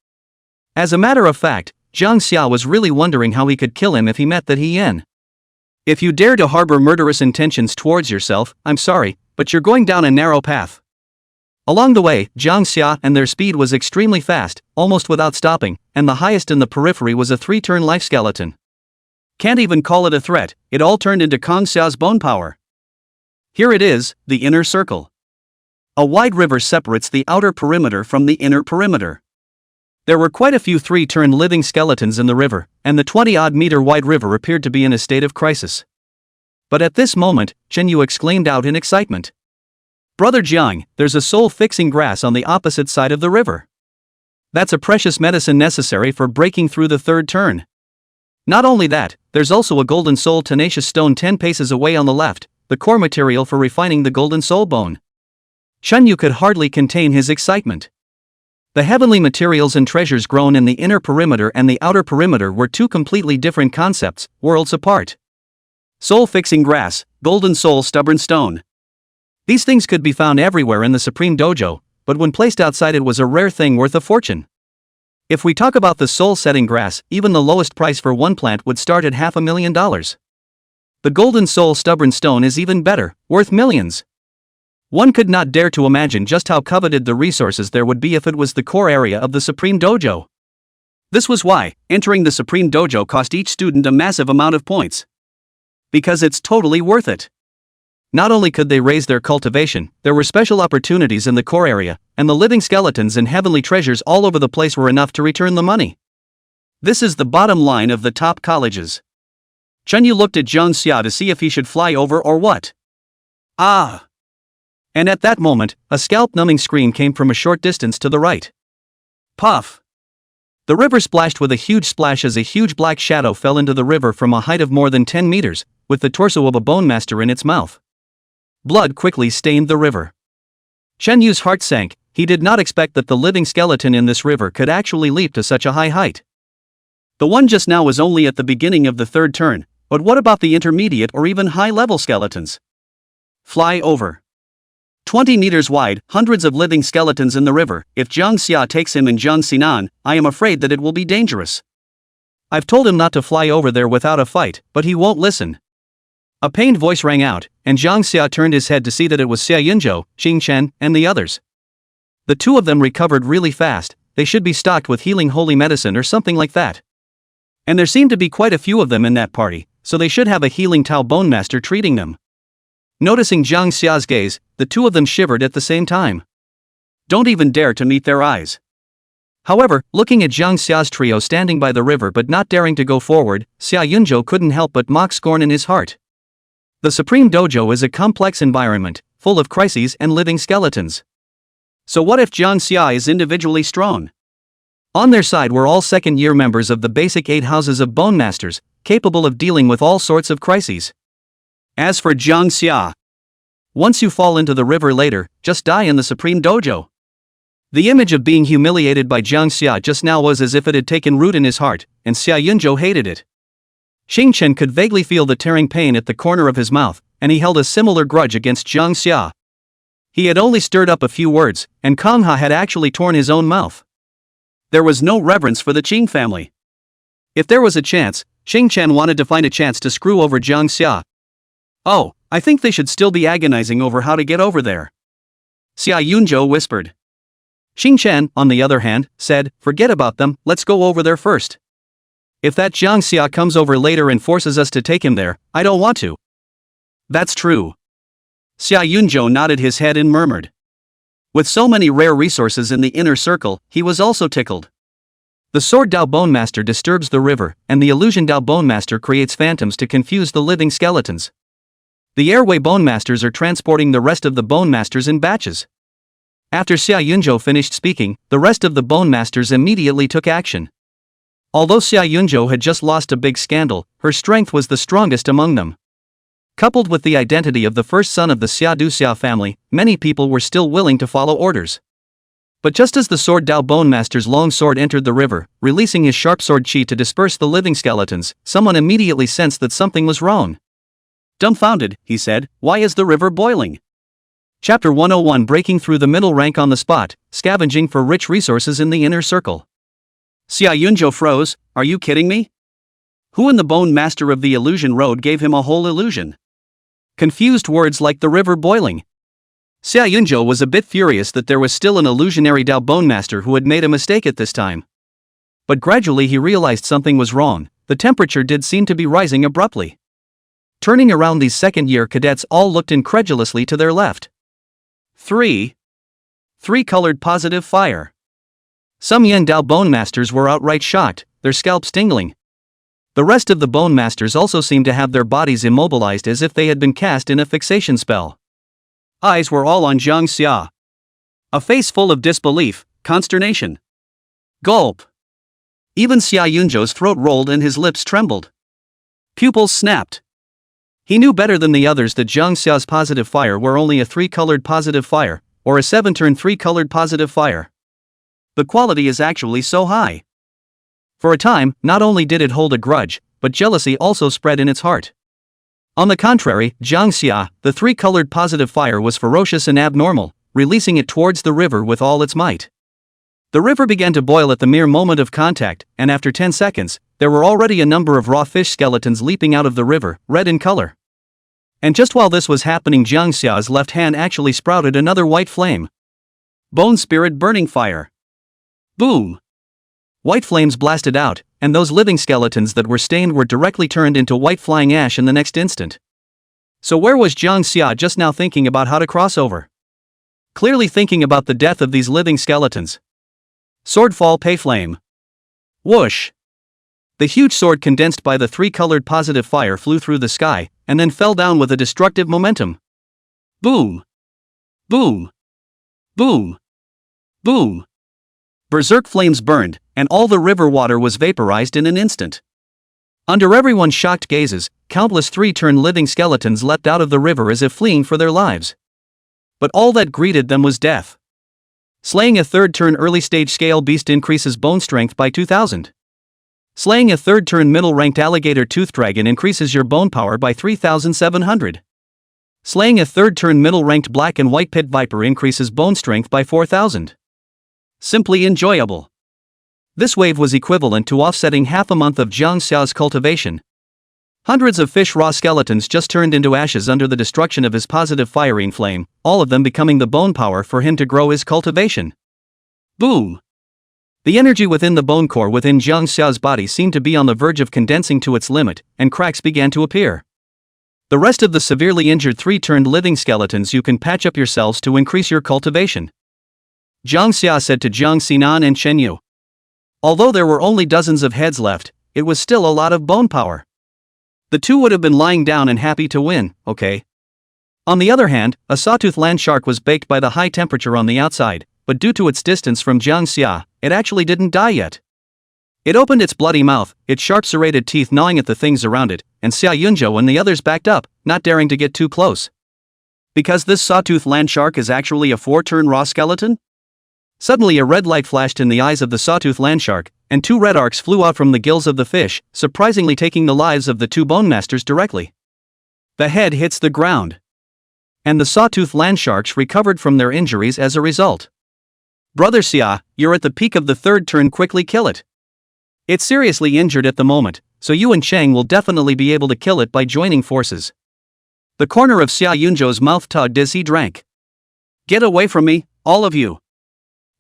As a matter of fact, Jiang Xia was really wondering how he could kill him if he met that Yen. If you dare to harbor murderous intentions towards yourself, I'm sorry, but you're going down a narrow path. Along the way, Jiang Xia and their speed was extremely fast, almost without stopping, and the highest in the periphery was a 3-turn life skeleton. Can't even call it a threat, it all turned into Kong Xia's bone power. Here it is, the inner circle. A wide river separates the outer perimeter from the inner perimeter. There were quite a few 3-turn living skeletons in the river, and the 20-odd meter wide river appeared to be in a state of crisis. But at this moment, Chen Yu exclaimed out in excitement. Brother Jiang, there's a soul-fixing grass on the opposite side of the river. That's a precious medicine necessary for breaking through the 3rd turn. Not only that, there's also a golden soul tenacious stone 10 paces away on the left, the core material for refining the golden soul bone. Chen Yu could hardly contain his excitement. The heavenly materials and treasures grown in the inner perimeter and the outer perimeter were 2 completely different concepts, worlds apart. Soul-fixing grass, golden soul stubborn stone. These things could be found everywhere in the Supreme Dojo, but when placed outside it was a rare thing worth a fortune. If we talk about the soul-setting grass, even the lowest price for one plant would start at $500,000. The golden soul stubborn stone is even better, worth millions. One could not dare to imagine just how coveted the resources there would be if it was the core area of the Supreme Dojo. This was why entering the Supreme Dojo cost each student a massive amount of points. Because it's totally worth it. Not only could they raise their cultivation, there were special opportunities in the core area, and the living skeletons and heavenly treasures all over the place were enough to return the money. This is the bottom line of the top colleges. Chen Yu looked at Jiang Xia to see if he should fly over or what. Ah! And at that moment, a scalp-numbing scream came from a short distance to the right. Puff! The river splashed with a huge splash as a huge black shadow fell into the river from a height of more than 10 meters, with the torso of a bone master in its mouth. Blood quickly stained the river. Chen Yu's heart sank. He did not expect that the living skeleton in this river could actually leap to such a high height. The one just now was only at the beginning of the third turn, but what about the intermediate or even high-level skeletons? Fly over. 20 meters wide, hundreds of living skeletons in the river. If Jang Xia takes him in Zhang Xinan, I am afraid that it will be dangerous. I've told him not to fly over there without a fight, but he won't listen. A pained voice rang out, and Jang Xia turned his head to see that it was Xia Yunzhou, Xing Chen, and the others. The two of them recovered really fast. They should be stocked with healing holy medicine or something like that. And there seemed to be quite a few of them in that party, so they should have a healing Tao Bone Master treating them. Noticing Jang Xia's gaze, the two of them shivered at the same time. Don't even dare to meet their eyes. However, looking at Jang Xia's trio standing by the river but not daring to go forward, Xia Yunzhou couldn't help but mock scorn in his heart. The Supreme Dojo is a complex environment, full of crises and living skeletons. So what if Jang Xia is individually strong? On their side were all second-year members of the basic 8 houses of Bone Masters, capable of dealing with all sorts of crises. As for Jang Xia, once you fall into the river later, just die in the Supreme Dojo. The image of being humiliated by Jang Xia just now was as if it had taken root in his heart, and Xia Yunzhou hated it. Xing Chen could vaguely feel the tearing pain at the corner of his mouth, and he held a similar grudge against Jang Xia. He had only stirred up a few words, and Kang Ha had actually torn his own mouth. There was no reverence for the Qing family. If there was a chance, Xing Chen wanted to find a chance to screw over Jang Xia. Oh, I think they should still be agonizing over how to get over there. Xia Yunzhou whispered. Xing Chen, on the other hand, said, forget about them, let's go over there first. If that Jang Xia comes over later and forces us to take him there, I don't want to. That's true. Xia Yunzhou nodded his head and murmured. With so many rare resources in the inner circle, he was also tickled. The Sword Dao Bone Master disturbs the river, and the Illusion Dao Bone Master creates phantoms to confuse the living skeletons. The Airway Bone Masters are transporting the rest of the Bone Masters in batches. After Xia Yunzhou finished speaking, the rest of the Bone Masters immediately took action. Although Xia Yunzhou had just lost a big scandal, her strength was the strongest among them. Coupled with the identity of the first son of the Xia Du Xia family, many people were still willing to follow orders. But just as the Sword Dao Bone Master's long sword entered the river, releasing his sharp sword chi to disperse the living skeletons, someone immediately sensed that something was wrong. Dumbfounded, he said, why is the river boiling? Chapter 101 Breaking through the middle rank on the spot, scavenging for rich resources in the inner circle. Xia Yunzhou froze, are you kidding me? Who in the Bone Master of the Illusion Road gave him a whole illusion? Confused words like the river boiling. Xia Yunzhou was a bit furious that there was still an illusionary Dao Bone Master who had made a mistake at this time. But gradually he realized something was wrong. The temperature did seem to be rising abruptly. Turning around, these second-year cadets all looked incredulously to their left. Three-colored positive fire. Some young Dao Bone Masters were outright shocked, their scalps tingling. The rest of the Bone Masters also seemed to have their bodies immobilized as if they had been cast in a fixation spell. Eyes were all on Jang Xia. A face full of disbelief, consternation. Gulp. Even Xia Yunzhou's throat rolled and his lips trembled. Pupils snapped. He knew better than the others that Jang Xia's positive fire were only a 3-colored positive fire, or a 7-turn 3-colored positive fire. The quality is actually so high. For a time, not only did it hold a grudge, but jealousy also spread in its heart. On the contrary, Jang Xia, the 3-colored positive fire was ferocious and abnormal, releasing it towards the river with all its might. The river began to boil at the mere moment of contact, and after 10 seconds, there were already a number of raw fish skeletons leaping out of the river, red in color. And just while this was happening, Jang Xia's left hand actually sprouted another white flame. Bone Spirit Burning Fire. Boom! White flames blasted out, and those living skeletons that were stained were directly turned into white flying ash in the next instant. So where was Jang Xia just now thinking about how to cross over? Clearly thinking about the death of these living skeletons. Swordfall Pei Flame. Whoosh! The huge sword condensed by the 3-colored positive fire flew through the sky, and then fell down with a destructive momentum. Boom! Boom! Boom! Boom! Berserk flames burned, and all the river water was vaporized in an instant. Under everyone's shocked gazes, countless three-turn living skeletons leapt out of the river as if fleeing for their lives. But all that greeted them was death. Slaying a third-turn early-stage scale beast increases bone strength by 2000. Slaying a third-turn middle-ranked alligator tooth dragon increases your bone power by 3700. Slaying a third-turn middle-ranked black and white pit viper increases bone strength by 4000. Simply enjoyable. This wave was equivalent to offsetting half a month of Jang Xia's cultivation. Hundreds of fish raw skeletons just turned into ashes under the destruction of his positive firing flame, all of them becoming the bone power for him to grow his cultivation. Boom! The energy within the bone core within Jang Xia's body seemed to be on the verge of condensing to its limit, and cracks began to appear. The rest of the severely injured three-turned living skeletons you can patch up yourselves to increase your cultivation. Jang Xia said to Jang Xinan and Chen Yu. Although there were only dozens of heads left, it was still a lot of bone power. The two would have been lying down and happy to win, okay? On the other hand, a sawtooth land shark was baked by the high temperature on the outside, but due to its distance from Jang Xia, it actually didn't die yet. It opened its bloody mouth, its sharp serrated teeth gnawing at the things around it, and Xia Yunzhou and the others backed up, not daring to get too close. Because this sawtooth land shark is actually a four-turn raw skeleton? Suddenly a red light flashed in the eyes of the sawtooth landshark, and two red arcs flew out from the gills of the fish, surprisingly taking the lives of the two bone masters directly. The head hits the ground. And the sawtooth landsharks recovered from their injuries as a result. Brother Xia, you're at the peak of the third turn, quickly kill it. It's seriously injured at the moment, so you and Cheng will definitely be able to kill it by joining forces. The corner of Xia Yunzhou's mouth tugged as he drank. Get away from me, all of you.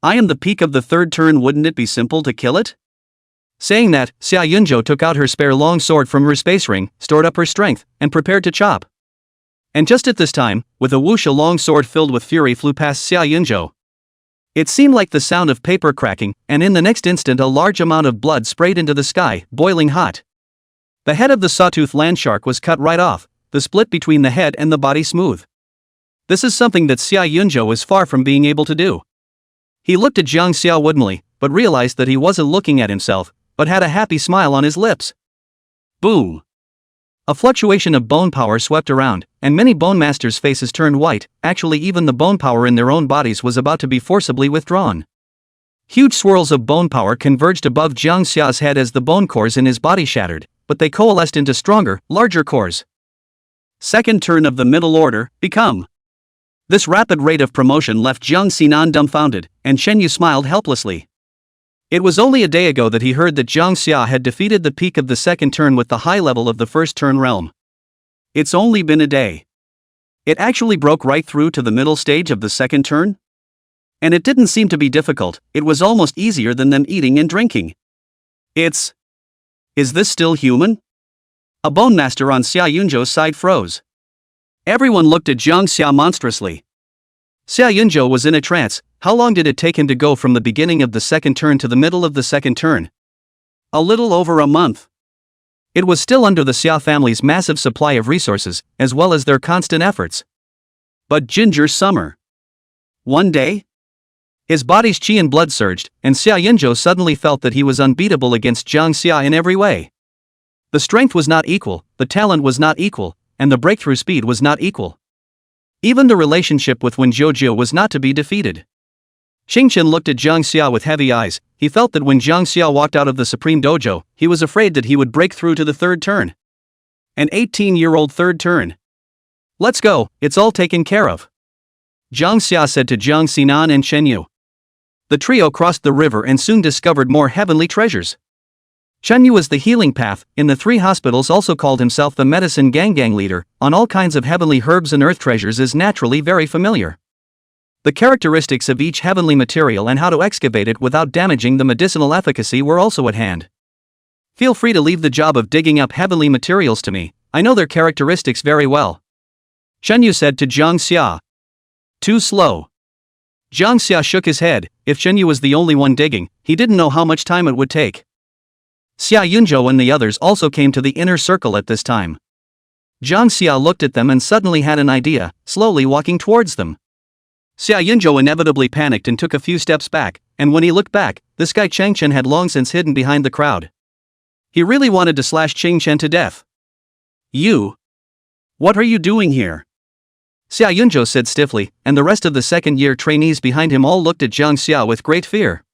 I am the peak of the third turn, wouldn't it be simple to kill it? Saying that, Xia Yunzhou took out her spare long sword from her space ring, stored up her strength, and prepared to chop. And just at this time, with a whoosh, a long sword filled with fury flew past Xia Yunzhou. It seemed like the sound of paper cracking, and in the next instant a large amount of blood sprayed into the sky, boiling hot. The head of the sawtooth landshark was cut right off, the split between the head and the body smooth. This is something that Xia Yunzhou is far from being able to do. He looked at Jang Xia woodenly, but realized that he wasn't looking at himself, but had a happy smile on his lips. Boom! A fluctuation of bone power swept around, and many bone masters' faces turned white. Actually, even the bone power in their own bodies was about to be forcibly withdrawn. Huge swirls of bone power converged above Jang Xia's head as the bone cores in his body shattered, but they coalesced into stronger, larger cores. Second turn of the middle order, become. This rapid rate of promotion left Jiang Xinan dumbfounded, and Chen Yu smiled helplessly. It was only a day ago that he heard that Jang Xia had defeated the peak of the second turn with the high level of the first turn realm. It's only been a day. It actually broke right through to the middle stage of the second turn? And it didn't seem to be difficult, it was almost easier than them eating and drinking. Is this still human? A bone master on Xia Yunzhou's side froze. Everyone looked at Jang Xia monstrously. Xia Yunzhou was in a trance. How long did it take him to go from the beginning of the second turn to the middle of the second turn? A little over a month. It was still under the Xia family's massive supply of resources, as well as their constant efforts. But Ginger Summer. One day? His body's chi and blood surged, and Xia Yunzhou suddenly felt that he was unbeatable against Jang Xia in every way. The strength was not equal, the talent was not equal, and the breakthrough speed was not equal. Even the relationship with Wen Jiu was not to be defeated. Xingqian looked at Jang Xia with heavy eyes. He felt that when Jang Xia walked out of the Supreme Dojo, he was afraid that he would break through to the third turn. An 18-year-old third turn. Let's go, it's all taken care of. Jang Xia said to Jiang Xinan and Chen Yu. The trio crossed the river and soon discovered more heavenly treasures. Chen Yu as the healing path, in the three hospitals, also called himself the medicine gang leader, on all kinds of heavenly herbs and earth treasures, is naturally very familiar. The characteristics of each heavenly material and how to excavate it without damaging the medicinal efficacy were also at hand. Feel free to leave the job of digging up heavenly materials to me, I know their characteristics very well. Chen Yu said to Jang Xia. Too slow. Jang Xia shook his head. If Chen Yu was the only one digging, he didn't know how much time it would take. Xia Yunzhou and the others also came to the inner circle at this time. Jang Xia looked at them and suddenly had an idea, slowly walking towards them. Xia Yunzhou inevitably panicked and took a few steps back, and when he looked back, this guy Chang Chen had long since hidden behind the crowd. He really wanted to slash Chang Chen to death. You? What are you doing here? Xia Yunzhou said stiffly, and the rest of the second-year trainees behind him all looked at Jang Xia with great fear.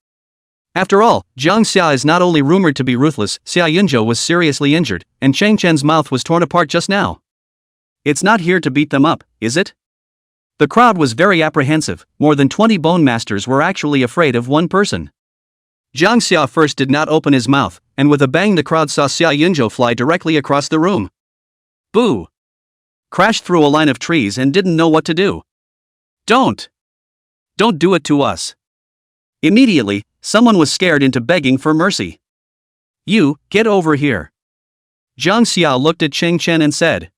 After all, Jang Xia is not only rumored to be ruthless, Xia Yunzhou was seriously injured, and Chang Chen's mouth was torn apart just now. It's not here to beat them up, is it? The crowd was very apprehensive. More than 20 bone masters were actually afraid of one person. Jang Xia first did not open his mouth, and with a bang the crowd saw Xia Yunzhou fly directly across the room. Boo! Crashed through a line of trees and didn't know what to do. Don't do it to us. Immediately, someone was scared into begging for mercy. You, get over here. Jang Xia looked at Chang Chen and said.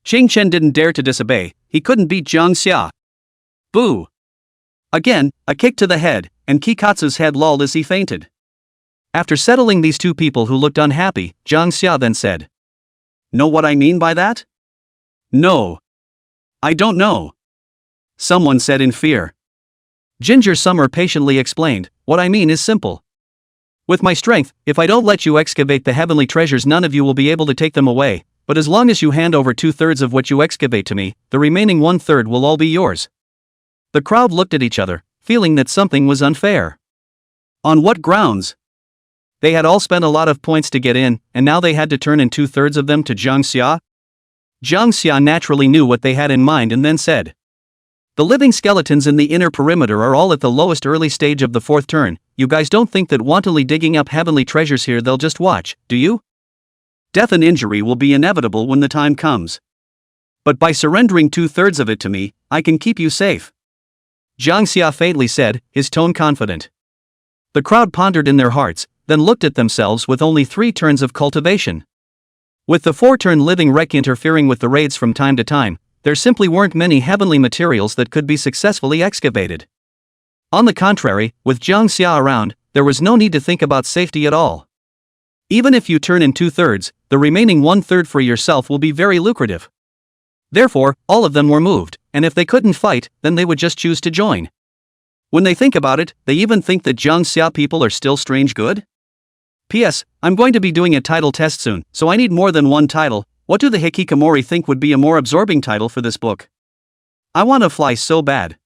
Chang Chen didn't dare to disobey, he couldn't beat Jang Xia. Boo! Again, a kick to the head, and Kikatsu's head lolled as he fainted. After settling these two people who looked unhappy, Jang Xia then said. Know what I mean by that? No. I don't know. Someone said in fear. Ginger Summer patiently explained, what I mean is simple. With my strength, if I don't let you excavate the heavenly treasures, none of you will be able to take them away, but as long as you hand over 2/3 of what you excavate to me, the remaining 1/3 will all be yours. The crowd looked at each other, feeling that something was unfair. On what grounds? They had all spent a lot of points to get in, and now they had to turn in 2/3 of them to Jang Xia? Jang Xia naturally knew what they had in mind and then said. The living skeletons in the inner perimeter are all at the lowest early stage of the 4th turn. You guys don't think that wantonly digging up heavenly treasures here they'll just watch, do you? Death and injury will be inevitable when the time comes. But by surrendering 2/3 of it to me, I can keep you safe. Jang Xia faintly said, his tone confident. The crowd pondered in their hearts, then looked at themselves with only 3 turns of cultivation. With the 4-turn living wreck interfering with the raids from time to time, there simply weren't many heavenly materials that could be successfully excavated. On the contrary, with Jang Xia around, there was no need to think about safety at all. Even if you turn in 2/3, the remaining 1/3 for yourself will be very lucrative. Therefore, all of them were moved, and if they couldn't fight, then they would just choose to join. When they think about it, they even think that Jang Xia people are still strange good? P.S. I'm going to be doing a title test soon, so I need more than one title. What do the Hikikomori think would be a more absorbing title for this book? I want to fly so bad.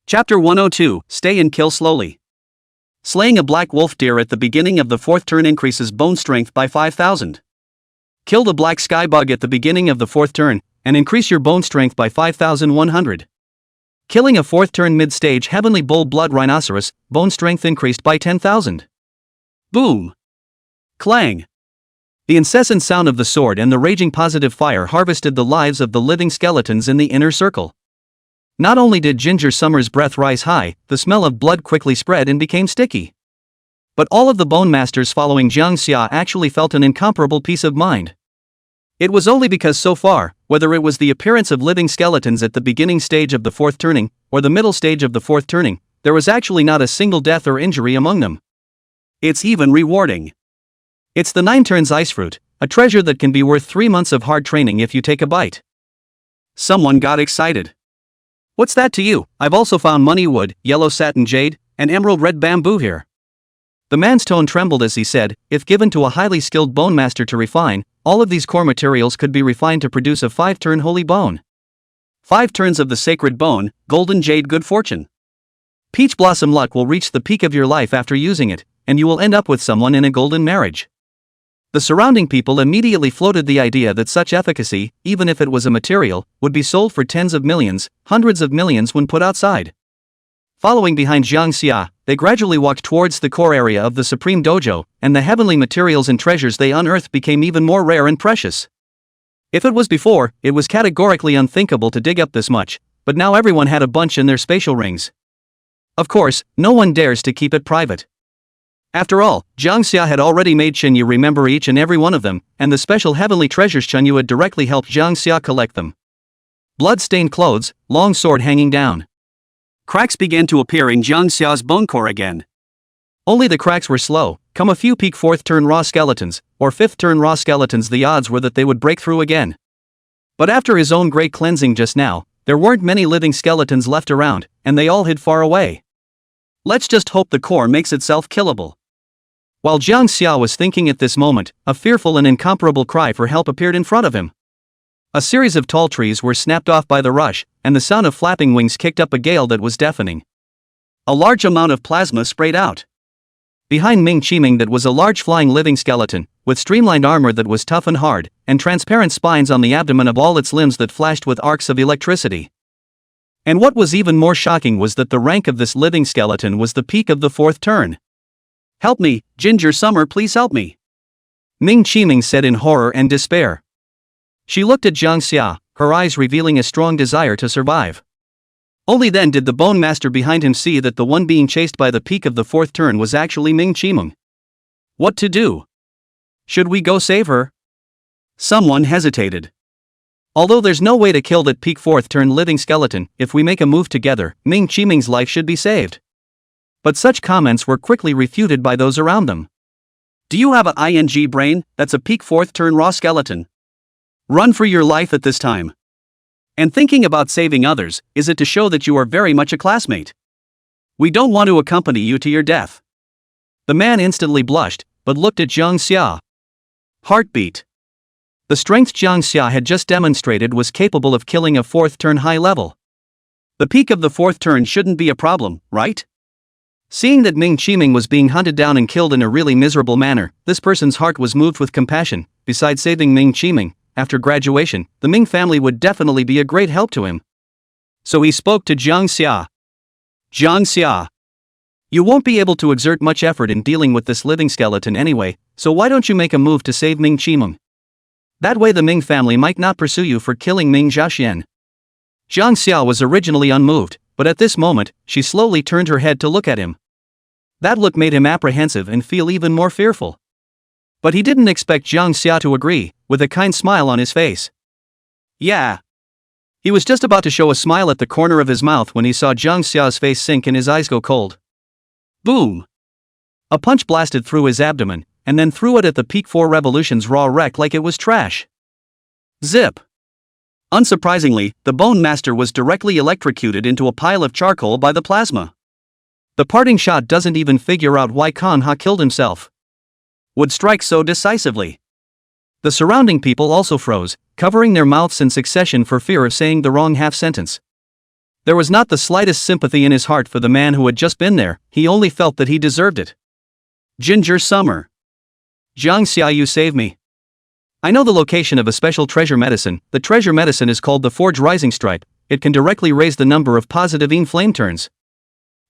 Chapter 102, Stay and Kill Slowly. Slaying a black wolf deer at the beginning of the 4th turn increases bone strength by 5,000. Kill the black sky bug at the beginning of the 4th turn, and increase your bone strength by 5,100. Killing a 4th turn mid-stage heavenly bull blood rhinoceros, bone strength increased by 10,000. Boom! Clang! The incessant sound of the sword and the raging positive fire harvested the lives of the living skeletons in the inner circle. Not only did Ginger Summer's breath rise high, the smell of blood quickly spread and became sticky. But all of the bone masters following Jang Xia actually felt an incomparable peace of mind. It was only because so far, whether it was the appearance of living skeletons at the beginning stage of the 4th turning, or the middle stage of the 4th turning, there was actually not a single death or injury among them. It's even rewarding. It's the 9 turns ice fruit, a treasure that can be worth 3 months of hard training if you take a bite. Someone got excited. What's that to you? I've also found money wood, yellow satin jade, and emerald red bamboo here. The man's tone trembled as he said, if given to a highly skilled bone master to refine, all of these core materials could be refined to produce a 5-turn holy bone. 5 turns of the sacred bone, golden jade good fortune. Peach blossom luck will reach the peak of your life after using it, and you will end up with someone in a golden marriage. The surrounding people immediately floated the idea that such efficacy, even if it was a material, would be sold for tens of millions, hundreds of millions when put outside. Following behind Jang Xia, they gradually walked towards the core area of the Supreme Dojo, and the heavenly materials and treasures they unearthed became even more rare and precious. If it was before, it was categorically unthinkable to dig up this much, but now everyone had a bunch in their spatial rings. Of course, no one dares to keep it private. After all, Jang Xia had already made Chenyu remember each and every one of them, and the special heavenly treasures Chenyu had directly helped Jang Xia collect them. Blood-stained clothes, long sword hanging down. Cracks began to appear in Jang Xia's bone core again. Only the cracks were slow. Come a few peak 4th turn raw skeletons, or 5th turn raw skeletons, the odds were that they would break through again. But after his own great cleansing just now, there weren't many living skeletons left around, and they all hid far away. Let's just hope the core makes itself killable. While Jang Xia was thinking at this moment, a fearful and incomparable cry for help appeared in front of him. A series of tall trees were snapped off by the rush, and the sound of flapping wings kicked up a gale that was deafening. A large amount of plasma sprayed out. Behind Ming Qiming that was a large flying living skeleton, with streamlined armor that was tough and hard, and transparent spines on the abdomen of all its limbs that flashed with arcs of electricity. And what was even more shocking was that the rank of this living skeleton was the peak of the fourth turn. "Help me, Ginger Summer, please help me," Ming Qiming said in horror and despair. She looked at Jang Xia, her eyes revealing a strong desire to survive. Only then did the bone master behind him see that the one being chased by the peak of the fourth turn was actually Ming Qiming. What to do? Should we go save her? Someone hesitated. Although there's no way to kill that peak fourth turn living skeleton, if we make a move together, Ming Qiming's life should be saved. But such comments were quickly refuted by those around them. Do you have a ing brain? That's a peak fourth turn raw skeleton. Run for your life at this time. And thinking about saving others, is it to show that you are very much a classmate? We don't want to accompany you to your death. The man instantly blushed, but looked at Jang Xia. Heartbeat. The strength Jang Xia had just demonstrated was capable of killing a fourth turn high level. The peak of the fourth turn shouldn't be a problem, right? Seeing that Ming Qiming was being hunted down and killed in a really miserable manner, this person's heart was moved with compassion. Besides saving Ming Qiming, after graduation, the Ming family would definitely be a great help to him. So he spoke to Jang Xia. Jang Xia, you won't be able to exert much effort in dealing with this living skeleton anyway, so why don't you make a move to save Ming Qiming? That way the Ming family might not pursue you for killing Ming Jiaxian. Jang Xia was originally unmoved, but at this moment, she slowly turned her head to look at him. That look made him apprehensive and feel even more fearful. But he didn't expect Jang Xia to agree, with a kind smile on his face. Yeah. He was just about to show a smile at the corner of his mouth when he saw Jang Xia's face sink and his eyes go cold. Boom! A punch blasted through his abdomen, and then threw it at the Peak 4 Revolution's raw wreck like it was trash. Zip! Unsurprisingly, the Bone Master was directly electrocuted into a pile of charcoal by the plasma. The parting shot doesn't even figure out why Kan Ha killed himself. Would strike so decisively. The surrounding people also froze, covering their mouths in succession for fear of saying the wrong half sentence. There was not the slightest sympathy in his heart for the man who had just been there, he only felt that he deserved it. Ginger Summer. Jang Xia, you save me. I know the location of a special treasure medicine. The treasure medicine is called the Forge Rising Stripe. It can directly raise the number of positive yin flame turns.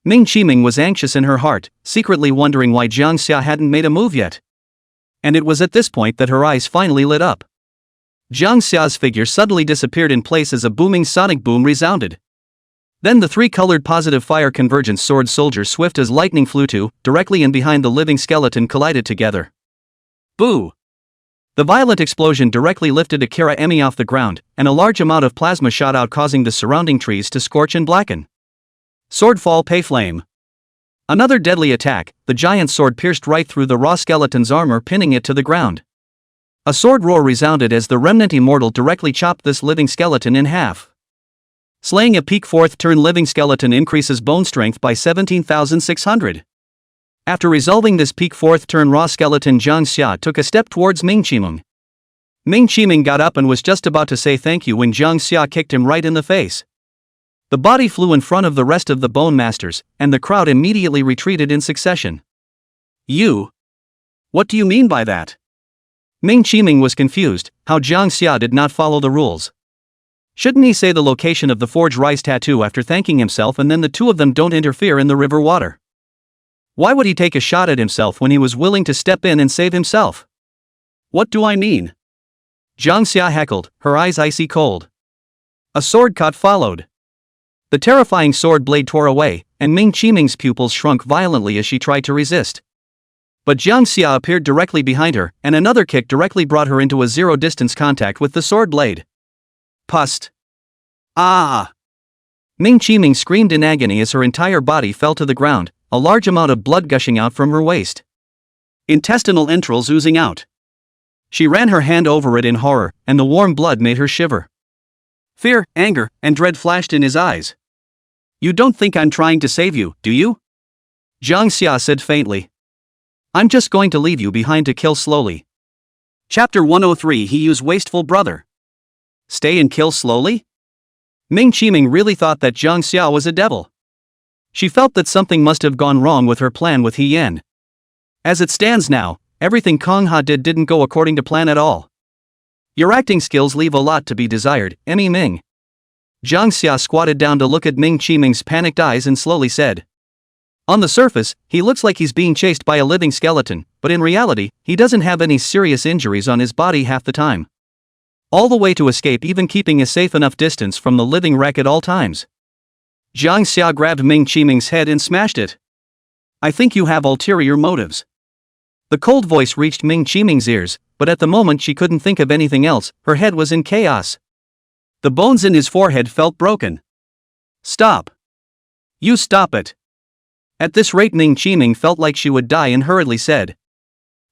Ming Qiming was anxious in her heart, secretly wondering why Jang Xia hadn't made a move yet. And it was at this point that her eyes finally lit up. Jang Xia's figure suddenly disappeared in place as a booming sonic boom resounded. Then the three-colored positive fire convergence sword soldier swift as lightning flew to, directly in behind the living skeleton collided together. Boo! The violent explosion directly lifted Akira Emi off the ground, and a large amount of plasma shot out causing the surrounding trees to scorch and blacken. Swordfall Pei Flame. Another deadly attack, the giant sword pierced right through the raw skeleton's armor, pinning it to the ground. A sword roar resounded as the remnant immortal directly chopped this living skeleton in half. Slaying a peak fourth turn living skeleton increases bone strength by 17,600. After resolving this peak fourth turn raw skeleton, Jang Xia took a step towards Ming Qiming. Ming Qiming got up and was just about to say thank you when Jang Xia kicked him right in the face. The body flew in front of the rest of the Bone Masters, and the crowd immediately retreated in succession. You? What do you mean by that? Ming Qiming was confused, how Jang Xia did not follow the rules. Shouldn't he say the location of the Forge Rise tattoo after thanking himself, and then the two of them don't interfere in the river water? Why would he take a shot at himself when he was willing to step in and save himself? What do I mean? Jang Xia heckled, her eyes icy cold. A sword cut followed. The terrifying sword blade tore away, and Ming Qiming's pupils shrunk violently as she tried to resist. But Jang Xia appeared directly behind her, and another kick directly brought her into a zero-distance contact with the sword blade. Pust. Ah! Ming Qiming screamed in agony as her entire body fell to the ground, a large amount of blood gushing out from her waist. Intestinal entrails oozing out. She ran her hand over it in horror, and the warm blood made her shiver. Fear, anger, and dread flashed in his eyes. You don't think I'm trying to save you, do you? Jang Xia said faintly. I'm just going to leave you behind to kill slowly. Chapter 103 He Used Wasteful Brother. Stay and kill slowly? Ming Qiming really thought that Jang Xia was a devil. She felt that something must have gone wrong with her plan with He Yan. As it stands now, everything Kong Ha did didn't go according to plan at all. Your acting skills leave a lot to be desired, Emmy Ming. Jang Xia squatted down to look at Ming Qiming's panicked eyes and slowly said. On the surface, he looks like he's being chased by a living skeleton, but in reality, he doesn't have any serious injuries on his body half the time. All the way to escape, even keeping a safe enough distance from the living wreck at all times. Jang Xia grabbed Ming Qiming's head and smashed it. I think you have ulterior motives. The cold voice reached Ming Qiming's ears, but at the moment she couldn't think of anything else, her head was in chaos. The bones in his forehead felt broken. Stop. You stop it. At this rate Ming Qiming felt like she would die and hurriedly said.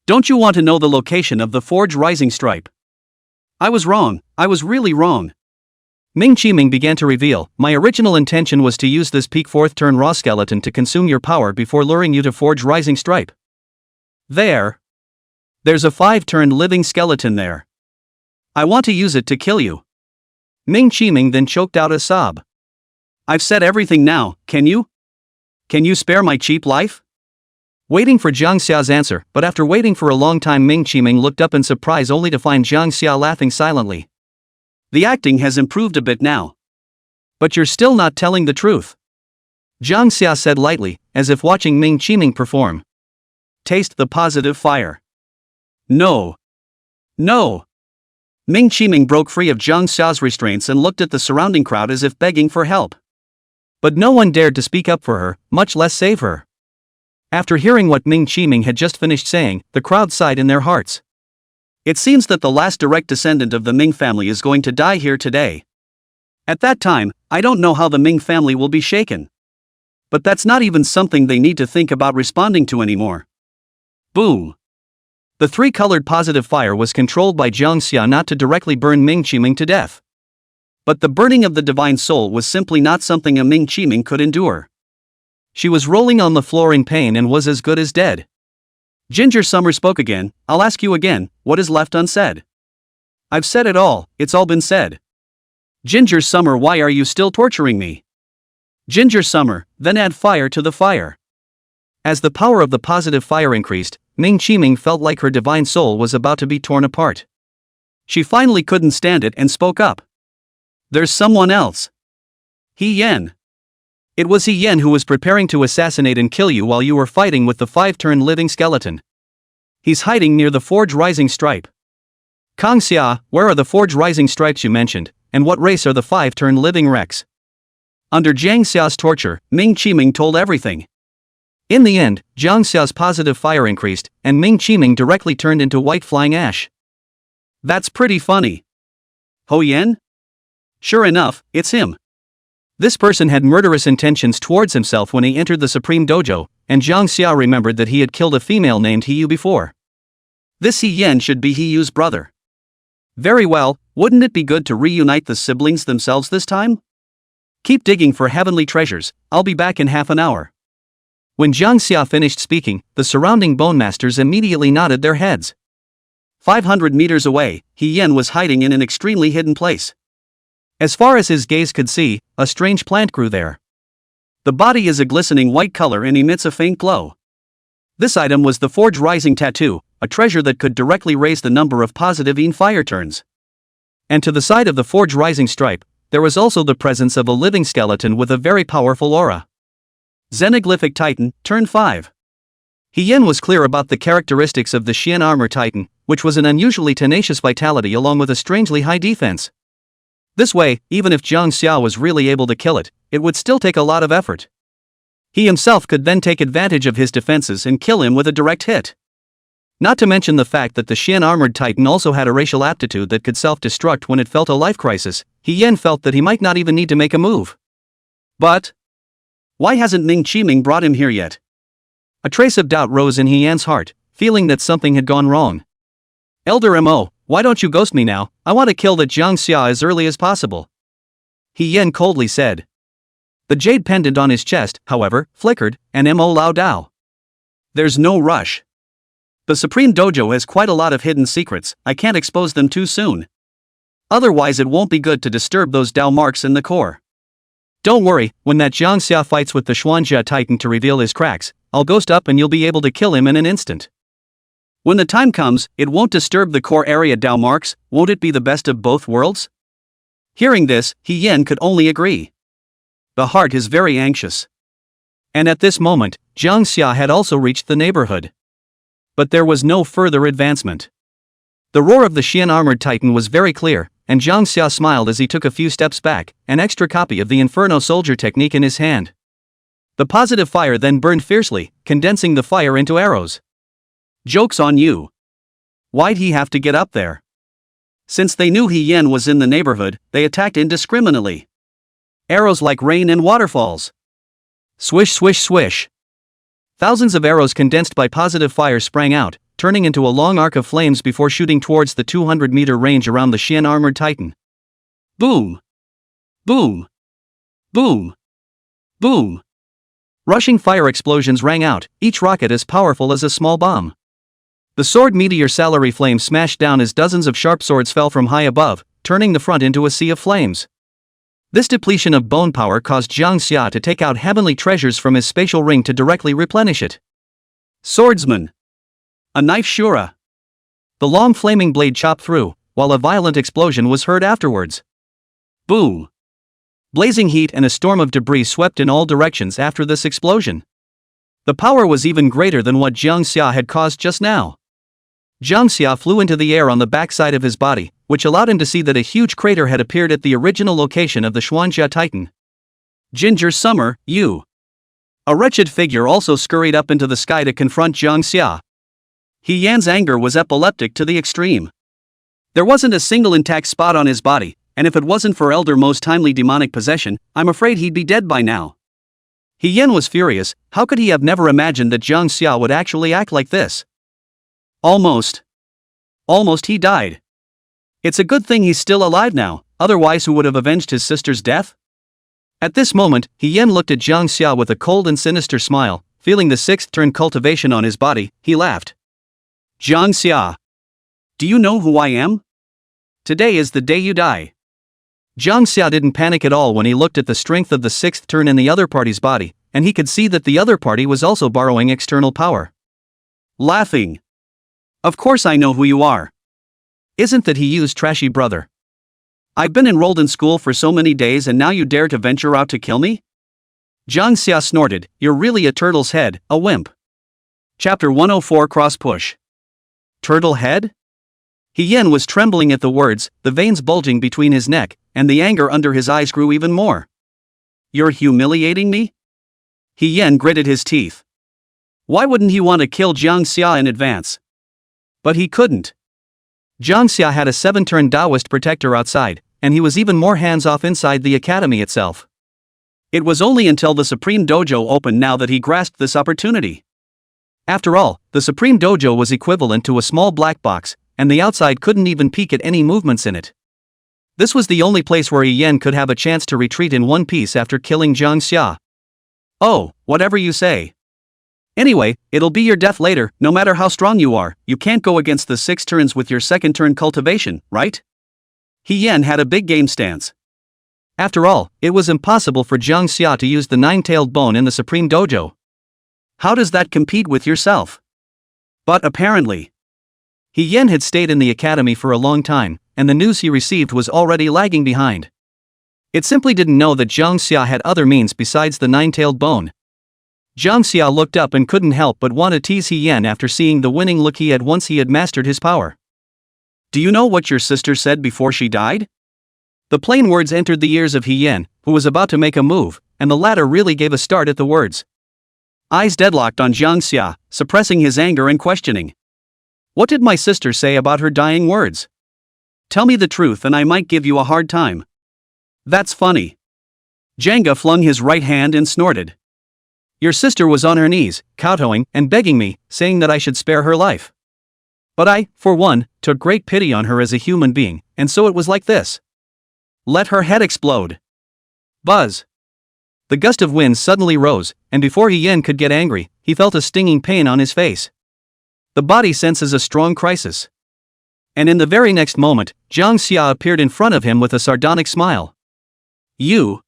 Don't you want to know the location of the Forge Rising Stripe? I was wrong, I was really wrong. Ming Qiming began to reveal, my original intention was to use this peak 4th turn raw skeleton to consume your power before luring you to Forge Rising Stripe. There's a 5-turn living skeleton there. I want to use it to kill you. Ming Qiming then choked out a sob. I've said everything now, can you? Can you spare my cheap life? Waiting for Jang Xia's answer, but after waiting for a long time Ming Qiming looked up in surprise only to find Jang Xia laughing silently. The acting has improved a bit now. But you're still not telling the truth. Jang Xia said lightly, as if watching Ming Qiming perform. Taste the positive fire. No. No. Ming Qiming broke free of Jang Xia's restraints and looked at the surrounding crowd as if begging for help. But no one dared to speak up for her, much less save her. After hearing what Ming Qiming had just finished saying, the crowd sighed in their hearts. It seems that the last direct descendant of the Ming family is going to die here today. At that time, I don't know how the Ming family will be shaken. But that's not even something they need to think about responding to anymore. Boom. The 3-colored positive fire was controlled by Jang Xia not to directly burn Ming Qiming to death. But the burning of the divine soul was simply not something a Ming Qiming could endure. She was rolling on the floor in pain and was as good as dead. Ginger Summer spoke again. I'll ask you again, what is left unsaid? I've said it all, it's all been said. Ginger Summer, why are you still torturing me? Ginger Summer, then add fire to the fire. As the power of the positive fire increased, Ming Qiming felt like her divine soul was about to be torn apart. She finally couldn't stand it and spoke up. There's someone else. He Yan. It was He Yan who was preparing to assassinate and kill you while you were fighting with the 5-turn living skeleton. He's hiding near the Forge Rising Stripe. Kong Xia, where are the Forge Rising Stripes you mentioned, and what race are the 5-turn living wrecks? Under Jang Xia's torture, Ming Qiming told everything. In the end, Jang Xia's positive fire increased, and Ming Qiming directly turned into white flying ash. That's pretty funny. Ho Yan? Sure enough, it's him. This person had murderous intentions towards himself when he entered the Supreme Dojo, and Jang Xia remembered that he had killed a female named He Yu before. This He Yan should be He Yu's brother. Very well, wouldn't it be good to reunite the siblings themselves this time? Keep digging for heavenly treasures, I'll be back in half an hour. When Jang Xia finished speaking, the surrounding Bone Masters immediately nodded their heads. 500 meters away, He Yan was hiding in an extremely hidden place. As far as his gaze could see, a strange plant grew there. The body is a glistening white color and emits a faint glow. This item was the Forge Rising Tattoo, a treasure that could directly raise the number of positive fire turns. And to the side of the Forge Rising Stripe, there was also the presence of a living skeleton with a very powerful aura. Xenoglyphic Titan, turn 5. He Yan was clear about the characteristics of the Xian Armor Titan, which was an unusually tenacious vitality along with a strangely high defense. This way, even if Jang Xia was really able to kill it, it would still take a lot of effort. He himself could then take advantage of his defenses and kill him with a direct hit. Not to mention the fact that the Xian Armored Titan also had a racial aptitude that could self-destruct when it felt a life crisis. He Yan felt that he might not even need to make a move. But why hasn't Ming Qiming brought him here yet? A trace of doubt rose in He Yan's heart, feeling that something had gone wrong. Elder Mo, why don't you ghost me now? I want to kill that Jang Xia as early as possible. He Yen coldly said. The jade pendant on his chest, however, flickered, and Mo Lao Dao. There's no rush. The Supreme Dojo has quite a lot of hidden secrets, I can't expose them too soon. Otherwise it won't be good to disturb those Dao marks in the core. Don't worry, when that Jang Xia fights with the Xuanjia Titan to reveal his cracks, I'll ghost up and you'll be able to kill him in an instant. When the time comes, it won't disturb the core area Dao marks, won't it be the best of both worlds? Hearing this, He Yen could only agree. The heart is very anxious. And at this moment, Jang Xia had also reached the neighborhood. But there was no further advancement. The roar of the Xian armored titan was very clear, and Jang Xia smiled as he took a few steps back, an extra copy of the Inferno Soldier technique in his hand. The positive fire then burned fiercely, condensing the fire into arrows. Joke's on you. Why'd he have to get up there? Since they knew He Yen was in the neighborhood, they attacked indiscriminately. Arrows like rain and waterfalls. Swish swish swish. Thousands of arrows condensed by positive fire sprang out, turning into a long arc of flames before shooting towards the 200-meter range around the Xian armored titan. Boom! Boom! Boom! Boom! Rushing fire explosions rang out, each rocket as powerful as a small bomb. The sword meteor salary flame smashed down as dozens of sharp swords fell from high above, turning the front into a sea of flames. This depletion of bone power caused Jang Xia to take out heavenly treasures from his spatial ring to directly replenish it. Swordsman! A knife shura! The long flaming blade chopped through, while a violent explosion was heard afterwards. Boom! Blazing heat and a storm of debris swept in all directions after this explosion. The power was even greater than what Jang Xia had caused just now. Jang Xia flew into the air on the backside of his body, which allowed him to see that a huge crater had appeared at the original location of the Xuanjia Titan. Ginger Summer, you! A wretched figure also scurried up into the sky to confront Jang Xia. He Yan's anger was epileptic to the extreme. There wasn't a single intact spot on his body, and if it wasn't for Elder Mo's timely demonic possession, I'm afraid he'd be dead by now. He Yan was furious. How could he have never imagined that Jang Xia would actually act like this? Almost he died. It's a good thing he's still alive now, otherwise who would have avenged his sister's death? At this moment, He Yan looked at Jang Xia with a cold and sinister smile. Feeling the sixth turn cultivation on his body, he laughed. Jang Xia. Do you know who I am? Today is the day you die. Jang Xia didn't panic at all when he looked at the strength of the sixth turn in the other party's body, and he could see that the other party was also borrowing external power. Laughing. Of course I know who you are. Isn't that He Yu's trashy brother? I've been enrolled in school for so many days and now you dare to venture out to kill me? Jang Xia snorted, you're really a turtle's head, a wimp. Chapter 104 Cross Push. Turtle head? He Yen was trembling at the words, the veins bulging between his neck, and the anger under his eyes grew even more. You're humiliating me? He Yen gritted his teeth. Why wouldn't he want to kill Jang Xia in advance? But he couldn't. Jang Xia had a 7-turn Taoist protector outside, and he was even more hands-off inside the academy itself. It was only until the Supreme Dojo opened now that he grasped this opportunity. After all, the Supreme Dojo was equivalent to a small black box, and the outside couldn't even peek at any movements in it. This was the only place where He Yen could have a chance to retreat in one piece after killing Jang Xia. Oh, whatever you say. Anyway, it'll be your death later, no matter how strong you are, you can't go against the 6 turns with your 2nd turn cultivation, right? He Yen had a big game stance. After all, it was impossible for Jang Xia to use the 9-tailed bone in the Supreme Dojo. How does that compete with yourself? But apparently, He Yen had stayed in the academy for a long time, and the news he received was already lagging behind. It simply didn't know that Jang Xia had other means besides the 9-tailed bone. Jang Xia looked up and couldn't help but want to tease He Yen after seeing the winning look he had once he had mastered his power. Do you know what your sister said before she died? The plain words entered the ears of He Yen, who was about to make a move, and the latter really gave a start at the words. Eyes deadlocked on Jang Xia, suppressing his anger and questioning. What did my sister say about her dying words? Tell me the truth and I might give you a hard time. That's funny. Janga flung his right hand and snorted. Your sister was on her knees, kowtowing and begging me, saying that I should spare her life. But I, for one, took great pity on her as a human being, and so it was like this. Let her head explode. Buzz! The gust of wind suddenly rose, and before Yen could get angry, he felt a stinging pain on his face. The body senses a strong crisis. And in the very next moment, Jang Xia appeared in front of him with a sardonic smile. You!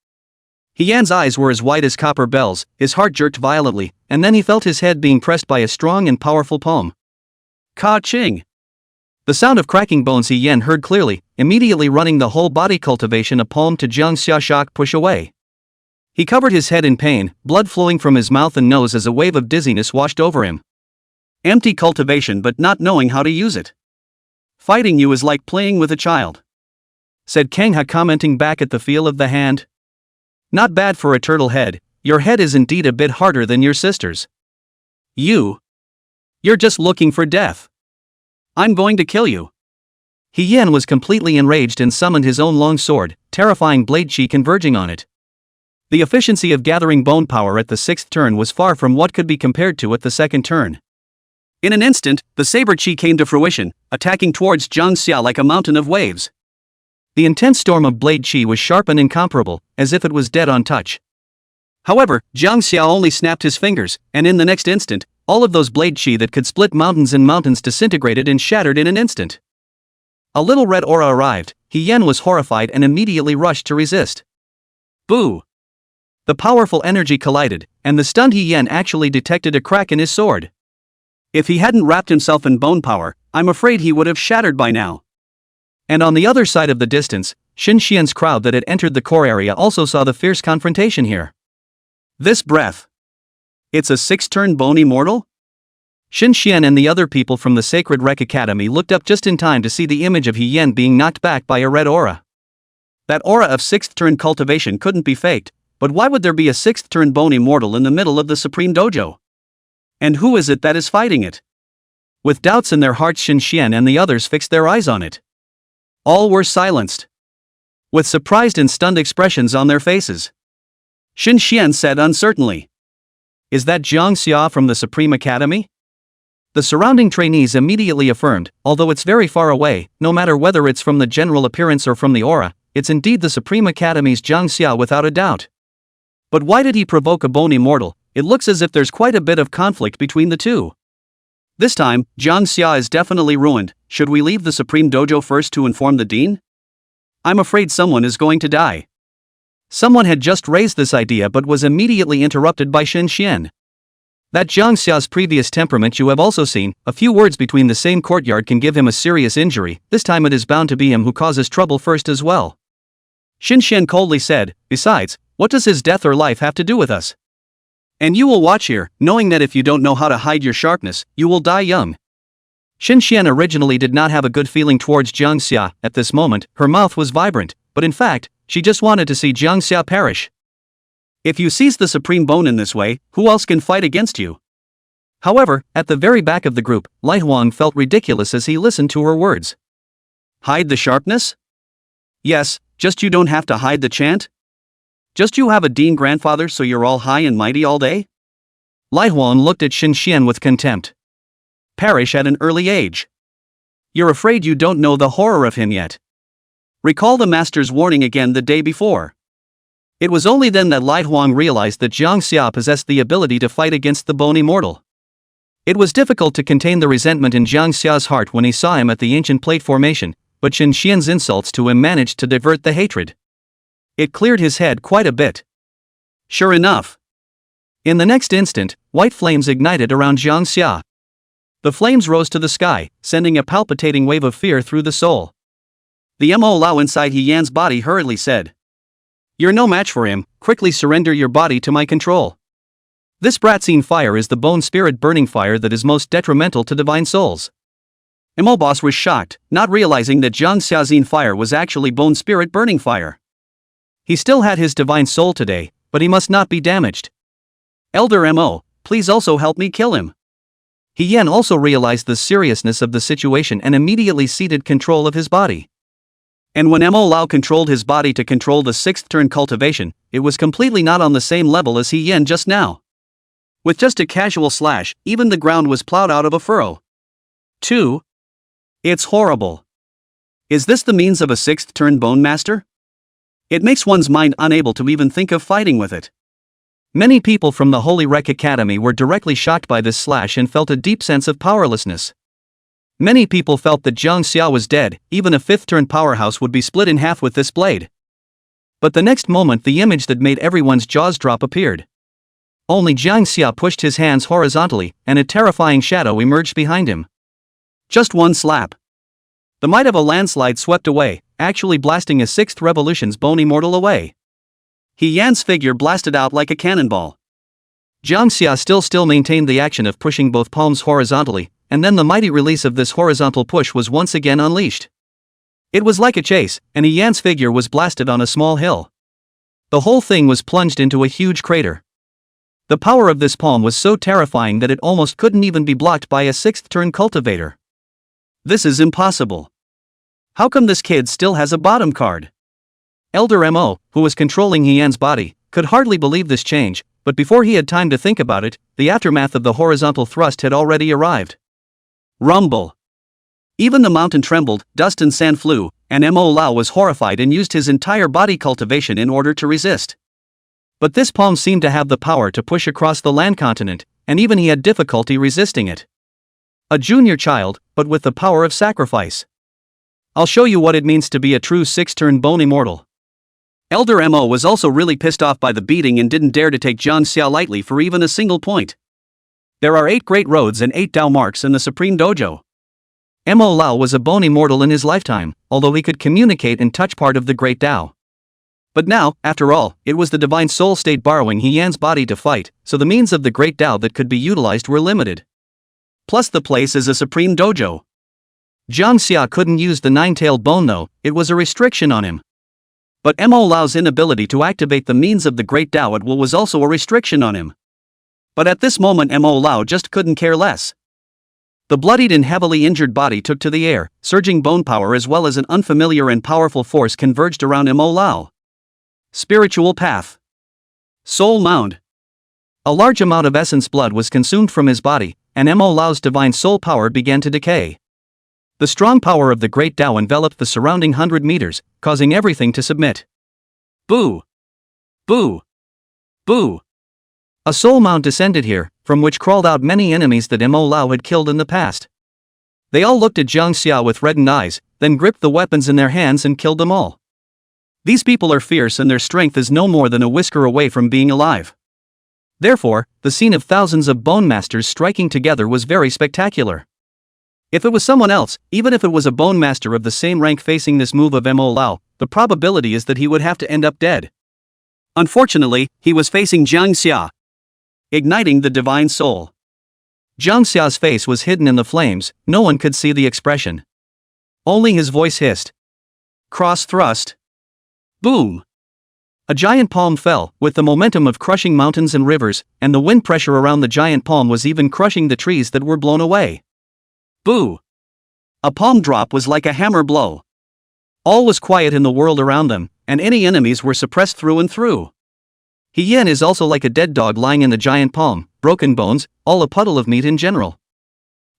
Yan's eyes were as white as copper bells, his heart jerked violently, and then he felt his head being pressed by a strong and powerful palm. Ka-ching! The sound of cracking bones Yen heard clearly, immediately running the whole body cultivation a palm to Jang Xia shock push away. He covered his head in pain, blood flowing from his mouth and nose as a wave of dizziness washed over him. Empty cultivation but not knowing how to use it. Fighting you is like playing with a child, said Kang Ha, commenting back at the feel of the hand. Not bad for a turtle head, your head is indeed a bit harder than your sister's. You're just looking for death. I'm going to kill you. Yen was completely enraged and summoned his own long sword, terrifying blade chi converging on it. The efficiency of gathering bone power at the 6th turn was far from what could be compared to at the 2nd turn. In an instant, the saber chi came to fruition, attacking towards Jang Xia like a mountain of waves. The intense storm of blade chi was sharp and incomparable, as if it was dead on touch. However, Jang Xia only snapped his fingers, and in the next instant, all of those blade chi that could split mountains and mountains disintegrated and shattered in an instant. A little red aura arrived. Yen was horrified and immediately rushed to resist. Boo! The powerful energy collided, and the stunned Yen actually detected a crack in his sword. If he hadn't wrapped himself in bone power, I'm afraid he would have shattered by now. And on the other side of the distance, Xian's crowd that had entered the core area also saw the fierce confrontation here. This breath. It's a 6-turn bone immortal? Xian and the other people from the Sacred Rec Academy looked up just in time to see the image of Yen being knocked back by a red aura. That aura of 6th turn cultivation couldn't be faked, but why would there be a 6th turn bone immortal in the middle of the Supreme Dojo? And who is it that is fighting it? With doubts in their hearts, Xian and the others fixed their eyes on it. All were silenced, with surprised and stunned expressions on their faces. Xian said uncertainly, "Is that Jang Xia from the Supreme Academy?" The surrounding trainees immediately affirmed, although it's very far away, no matter whether it's from the general appearance or from the aura, it's indeed the Supreme Academy's Jang Xia without a doubt. But why did he provoke a bone immortal? It looks as if there's quite a bit of conflict between the two. This time, Jang Xia is definitely ruined. Should we leave the Supreme Dojo first to inform the dean? I'm afraid someone is going to die. Someone had just raised this idea but was immediately interrupted by Xian. That Jang Xia's previous temperament you have also seen. A few words between the same courtyard can give him a serious injury. This time it is bound to be him who causes trouble first as well. Xian coldly said, "Besides, what does his death or life have to do with us? And you will watch here, knowing that if you don't know how to hide your sharpness, you will die young." Xian originally did not have a good feeling towards Jang Xia. At this moment, her mouth was vibrant, but in fact, she just wanted to see Jang Xia perish. If you seize the Supreme Bone in this way, who else can fight against you? However, at the very back of the group, Wang felt ridiculous as he listened to her words. Hide the sharpness? Yes, just you don't have to hide the chant? Just you have a dean grandfather so you're all high and mighty all day? Wang looked at Xian with contempt. Perish at an early age. You're afraid you don't know the horror of him yet. Recall the master's warning again the day before. It was only then that Wang realized that Jang Xia possessed the ability to fight against the Bone Immortal. It was difficult to contain the resentment in Jang Xia's heart when he saw him at the ancient plate formation, but Xian's insults to him managed to divert the hatred. It cleared his head quite a bit. Sure enough. In the next instant, white flames ignited around Jang Xia. The flames rose to the sky, sending a palpitating wave of fear through the soul. The Mo Lao inside Yan's body hurriedly said, "You're no match for him, quickly surrender your body to my control. This Bratzine fire is the bone spirit burning fire that is most detrimental to divine souls." Mo Boss was shocked, not realizing that Jang Xia's fire was actually bone spirit burning fire. He still had his divine soul today, but he must not be damaged. Elder Mo, please also help me kill him. Yan also realized the seriousness of the situation and immediately ceded control of his body. And when Mo Lao controlled his body to control the 6th turn cultivation, it was completely not on the same level as Yan just now. With just a casual slash, even the ground was plowed out of a furrow. 2. It's horrible. Is this the means of a 6th turn bone master? It makes one's mind unable to even think of fighting with it. Many people from the Holy Rec Academy were directly shocked by this slash and felt a deep sense of powerlessness. Many people felt that Jang Xia was dead, even a fifth-turn powerhouse would be split in half with this blade. But the next moment the image that made everyone's jaws drop appeared. Only Jang Xia pushed his hands horizontally, and a terrifying shadow emerged behind him. Just one slap. The might of a landslide swept away, actually blasting a sixth revolution's bone immortal away. He Yan's figure blasted out like a cannonball. Jang Xia still maintained the action of pushing both palms horizontally, and then the mighty release of this horizontal push was once again unleashed. It was like a chase, and Yan's figure was blasted on a small hill. The whole thing was plunged into a huge crater. The power of this palm was so terrifying that it almost couldn't even be blocked by a sixth-turn cultivator. This is impossible. How come this kid still has a bottom card? Elder Mo, who was controlling Yan's body, could hardly believe this change, but before he had time to think about it, the aftermath of the horizontal thrust had already arrived. Rumble. Even the mountain trembled, dust and sand flew, and Mo Lao was horrified and used his entire body cultivation in order to resist. But this palm seemed to have the power to push across the land continent, and even he had difficulty resisting it. A junior child, but with the power of sacrifice. I'll show you what it means to be a true six-turn bone immortal. Elder Mo was also really pissed off by the beating and didn't dare to take Jang Xia lightly for even a single point. There are 8 great roads and 8 Dao marks in the Supreme Dojo. Mo Lao was a bone immortal in his lifetime, although he could communicate and touch part of the great Dao. But now, after all, it was the divine soul state borrowing Yan's body to fight, so the means of the great Dao that could be utilized were limited. Plus the place is a supreme dojo. Jang Xia couldn't use the nine-tailed bone though, it was a restriction on him. But Mo Lao's inability to activate the means of the great Dao at will was also a restriction on him. But at this moment Mo Lao just couldn't care less. The bloodied and heavily injured body took to the air, surging bone power as well as an unfamiliar and powerful force converged around Mo Lao. Spiritual path. Soul mound. A large amount of essence blood was consumed from his body, and Mo Lao's divine soul power began to decay. The strong power of the great Dao enveloped the surrounding 100 meters, causing everything to submit. Boo! Boo! Boo! A soul mound descended here, from which crawled out many enemies that Mo Lao had killed in the past. They all looked at Jang Xia with reddened eyes, then gripped the weapons in their hands and killed them all. These people are fierce and their strength is no more than a whisker away from being alive. Therefore, the scene of thousands of bone masters striking together was very spectacular. If it was someone else, even if it was a bone master of the same rank facing this move of Mo Lao, the probability is that he would have to end up dead. Unfortunately, he was facing Jang Xia, igniting the divine soul. Jang Xia's face was hidden in the flames, no one could see the expression. Only his voice hissed. Cross thrust. Boom! A giant palm fell, with the momentum of crushing mountains and rivers, and the wind pressure around the giant palm was even crushing the trees that were blown away. Boo! A palm drop was like a hammer blow. All was quiet in the world around them, and any enemies were suppressed through and through. Yen is also like a dead dog lying in the giant palm, broken bones, all a puddle of meat in general.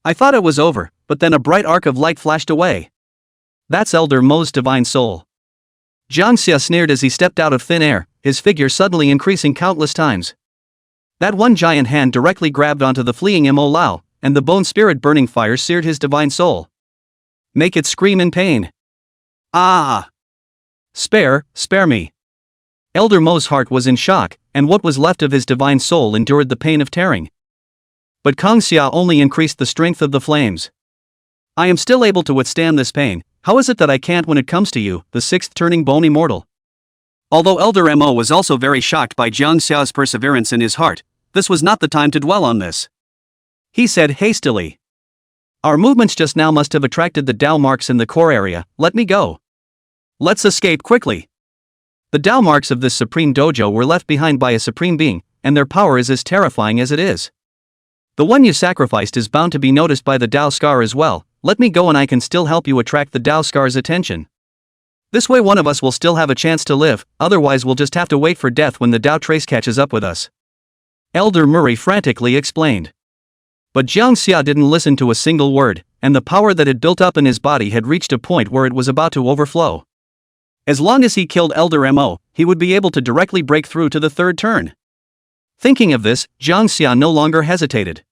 I thought it was over, but then a bright arc of light flashed away. That's Elder Mo's divine soul. Jang Xia sneered as he stepped out of thin air, his figure suddenly increasing countless times. That one giant hand directly grabbed onto the fleeing Mo Lao, and the bone spirit burning fire seared his divine soul. Make it scream in pain. Ah! Spare me. Elder Mo's heart was in shock, and what was left of his divine soul endured the pain of tearing. But Kang Xia only increased the strength of the flames. I am still able to withstand this pain, how is it that I can't when it comes to you, the sixth turning bone immortal? Although Elder Mo was also very shocked by Jang Xia's perseverance in his heart, this was not the time to dwell on this. He said hastily. Our movements just now must have attracted the Dao marks in the core area, let me go. Let's escape quickly. The Dao marks of this supreme dojo were left behind by a supreme being, and their power is as terrifying as it is. The one you sacrificed is bound to be noticed by the Dao Scar as well, let me go and I can still help you attract the Dao Scar's attention. This way one of us will still have a chance to live, otherwise we'll just have to wait for death when the Dao Trace catches up with us. Elder Murray frantically explained. But Jang Xia didn't listen to a single word, and the power that had built up in his body had reached a point where it was about to overflow. As long as he killed Elder Mo, he would be able to directly break through to the third turn. Thinking of this, Jang Xia no longer hesitated.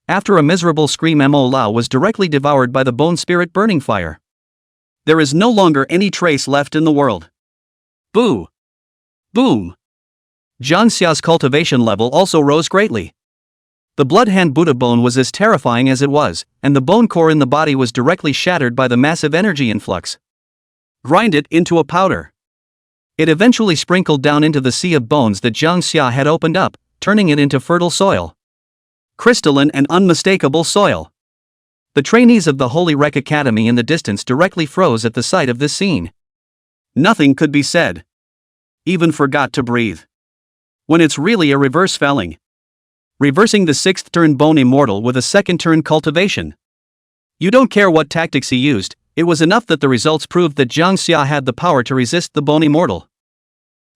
After a miserable scream, Mo Lao was directly devoured by the bone spirit burning fire. There is no longer any trace left in the world. Boo! Boom! Jang Xia's cultivation level also rose greatly. The blood hand Buddha bone was as terrifying as it was, and the bone core in the body was directly shattered by the massive energy influx. Grind it into a powder. It eventually sprinkled down into the sea of bones that Jang Xia had opened up, turning it into fertile soil. Crystalline and unmistakable soil. The trainees of the Holy Rec Academy in the distance directly froze at the sight of this scene. Nothing could be said. Even forgot to breathe. When it's really a reverse felling. Reversing the 6th turn bone immortal with a 2nd turn cultivation. You don't care what tactics he used, it was enough that the results proved that Jang Xia had the power to resist the bone immortal.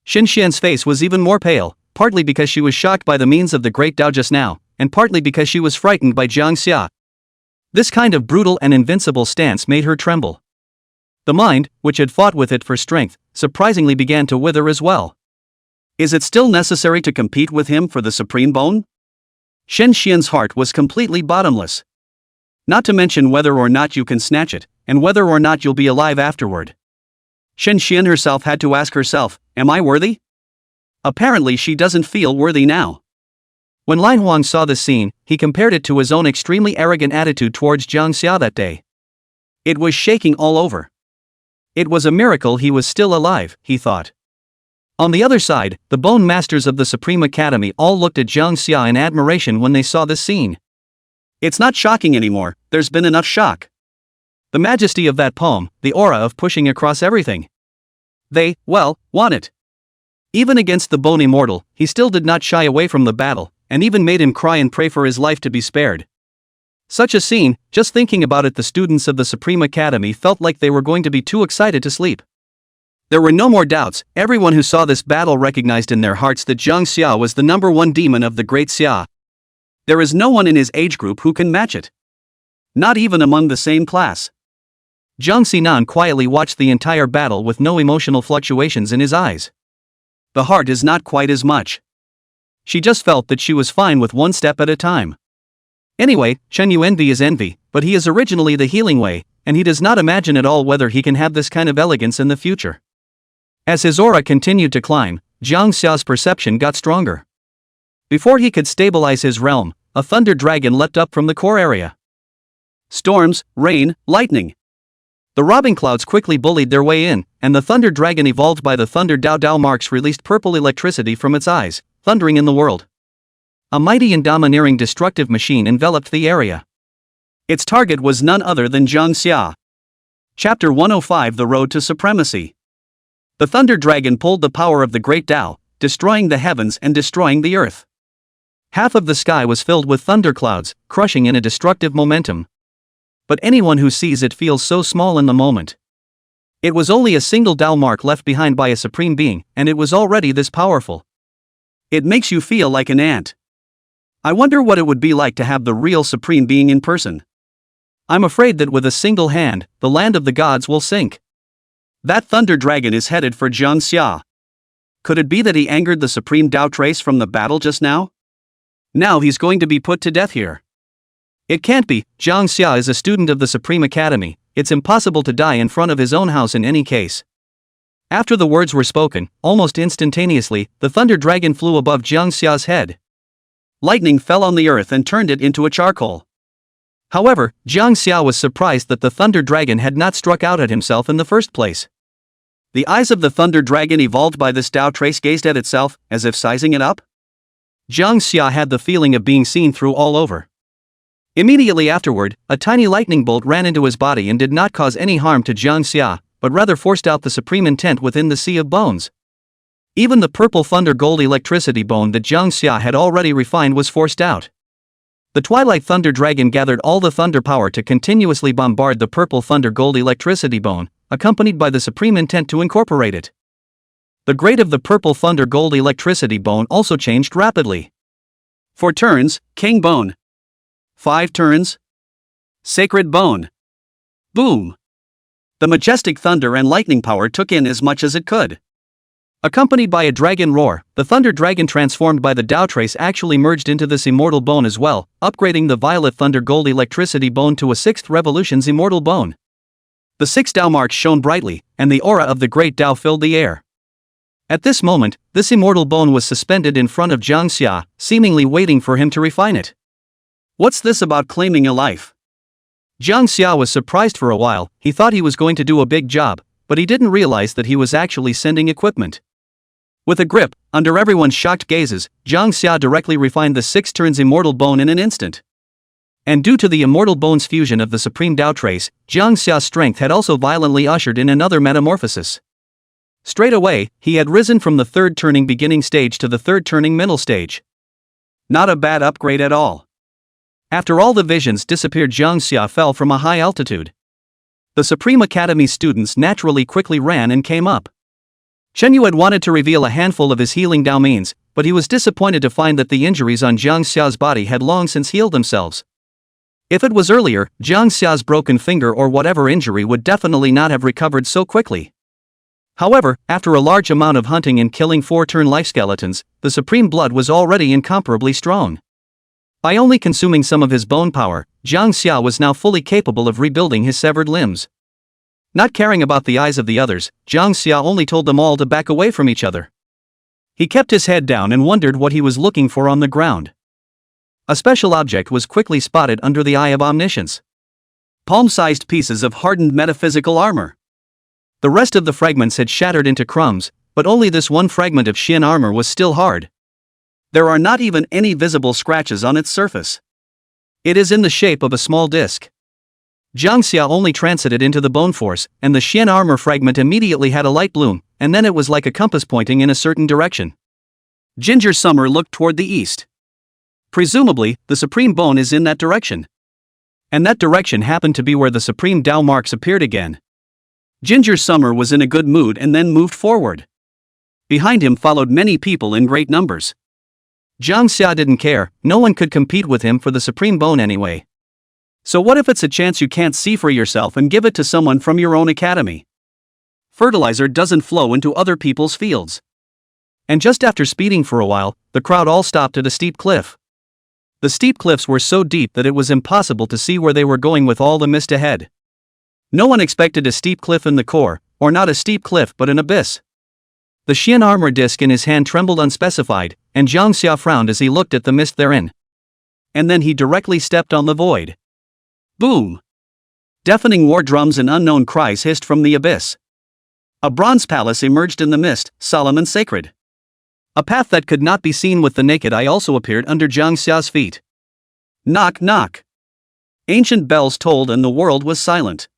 Xin Xian's face was even more pale, partly because she was shocked by the means of the great Dao just now, and partly because she was frightened by Jang Xia. This kind of brutal and invincible stance made her tremble. The mind, which had fought with it for strength, surprisingly began to wither as well. Is it still necessary to compete with him for the supreme bone? Shen Xian's heart was completely bottomless. Not to mention whether or not you can snatch it, and whether or not you'll be alive afterward. Shen Xian herself had to ask herself, am I worthy? Apparently she doesn't feel worthy now. When Lin Huang saw this scene, he compared it to his own extremely arrogant attitude towards Jang Xia that day. It was shaking all over. It was a miracle he was still alive, he thought. On the other side, the Bone Masters of the Supreme Academy all looked at Jang Xia in admiration when they saw this scene. It's not shocking anymore, there's been enough shock. The majesty of that poem, the aura of pushing across everything. They, well, want it. Even against the Bone Immortal, he still did not shy away from the battle, and even made him cry and pray for his life to be spared. Such a scene, just thinking about it, the students of the Supreme Academy felt like they were going to be too excited to sleep. There were no more doubts, everyone who saw this battle recognized in their hearts that Jang Xia was the #1 demon of the Great Xia. There is no one in his age group who can match it. Not even among the same class. Jiang Xinan quietly watched the entire battle with no emotional fluctuations in his eyes. The heart is not quite as much. She just felt that she was fine with one step at a time. Anyway, Chen Yu envy is envy, but he is originally the healing way, and he does not imagine at all whether he can have this kind of elegance in the future. As his aura continued to climb, Jang Xia's perception got stronger. Before he could stabilize his realm, a thunder dragon leapt up from the core area. Storms, rain, lightning. The robbing clouds quickly bullied their way in, and the thunder dragon evolved by the thunder Dao Dao marks released purple electricity from its eyes, thundering in the world. A mighty and domineering destructive machine enveloped the area. Its target was none other than Jang Xia. Chapter 105: The Road to Supremacy. The thunder dragon pulled the power of the great Dao, destroying the heavens and destroying the earth. Half of the sky was filled with thunder clouds, crushing in a destructive momentum. But anyone who sees it feels so small in the moment. It was only a single Dao mark left behind by a supreme being, and it was already this powerful. It makes you feel like an ant. I wonder what it would be like to have the real supreme being in person. I'm afraid that with a single hand, the land of the gods will sink. That thunder dragon is headed for Jang Xia. Could it be that he angered the supreme Dao trace from the battle just now? Now he's going to be put to death here. It can't be, Jang Xia is a student of the Supreme Academy, it's impossible to die in front of his own house in any case. After the words were spoken, almost instantaneously, the thunder dragon flew above Jang Xia's head. Lightning fell on the earth and turned it into a charcoal. However, Jang Xia was surprised that the thunder dragon had not struck out at himself in the first place. The eyes of the thunder dragon evolved by this Dao trace gazed at itself, as if sizing it up. Jang Xia had the feeling of being seen through all over. Immediately afterward, a tiny lightning bolt ran into his body and did not cause any harm to Jang Xia, but rather forced out the supreme intent within the sea of bones. Even the purple thunder gold electricity bone that Jang Xia had already refined was forced out. The Twilight Thunder Dragon gathered all the thunder power to continuously bombard the purple thunder gold electricity bone, accompanied by the supreme intent to incorporate it. The grade of the purple thunder gold electricity bone also changed rapidly. 4 turns, King Bone. 5 turns, Sacred Bone. Boom. The majestic thunder and lightning power took in as much as it could. Accompanied by a dragon roar, the thunder dragon transformed by the Dao trace actually merged into this immortal bone as well, upgrading the violet thunder gold electricity bone to a 6th revolution's immortal bone. The 6 Dao marks shone brightly, and the aura of the great Dao filled the air. At this moment, this immortal bone was suspended in front of Jang Xia, seemingly waiting for him to refine it. What's this about claiming a life? Jang Xia was surprised for a while. He thought he was going to do a big job, but he didn't realize that he was actually sending equipment. With a grip, under everyone's shocked gazes, Jang Xia directly refined the 6 turns immortal bone in an instant. And due to the immortal bone's fusion of the supreme Dao trace, Jang Xia's strength had also violently ushered in another metamorphosis. Straight away, he had risen from the 3rd turning beginning stage to the 3rd turning middle stage. Not a bad upgrade at all. After all the visions disappeared, Jang Xia fell from a high altitude. The Supreme Academy students naturally quickly ran and came up. Shenyu had wanted to reveal a handful of his healing Dao means, but he was disappointed to find that the injuries on Jang Xia's body had long since healed themselves. If it was earlier, Jang Xia's broken finger or whatever injury would definitely not have recovered so quickly. However, after a large amount of hunting and killing 4-turn life skeletons, the supreme blood was already incomparably strong. By only consuming some of his bone power, Jang Xia was now fully capable of rebuilding his severed limbs. Not caring about the eyes of the others, Jang Xia only told them all to back away from each other. He kept his head down and wondered what he was looking for on the ground. A special object was quickly spotted under the Eye of Omniscience. Palm-sized pieces of hardened metaphysical armor. The rest of the fragments had shattered into crumbs, but only this one fragment of Shin armor was still hard. There are not even any visible scratches on its surface. It is in the shape of a small disc. Jang Xia only transited into the bone force, and the Shin armor fragment immediately had a light bloom, and then it was like a compass pointing in a certain direction. Ginger Summer looked toward the east. Presumably, the supreme bone is in that direction. And that direction happened to be where the supreme Dao marks appeared again. Ginger Summer was in a good mood and then moved forward. Behind him followed many people in great numbers. Jang Xia didn't care, no one could compete with him for the supreme bone anyway. So what if it's a chance you can't see for yourself and give it to someone from your own academy? Fertilizer doesn't flow into other people's fields. And just after speeding for a while, the crowd all stopped at a steep cliff. The steep cliffs were so deep that it was impossible to see where they were going with all the mist ahead. No one expected a steep cliff in the core, or not a steep cliff but an abyss. The Shin armor disc in his hand trembled unspecified, and Jang Xia frowned as he looked at the mist therein. And then he directly stepped on the void. Boom! Deafening war drums and unknown cries hissed from the abyss. A bronze palace emerged in the mist, solemn and sacred. A path that could not be seen with the naked eye also appeared under Jang Xia's feet. Knock knock! Ancient bells tolled and the world was silent.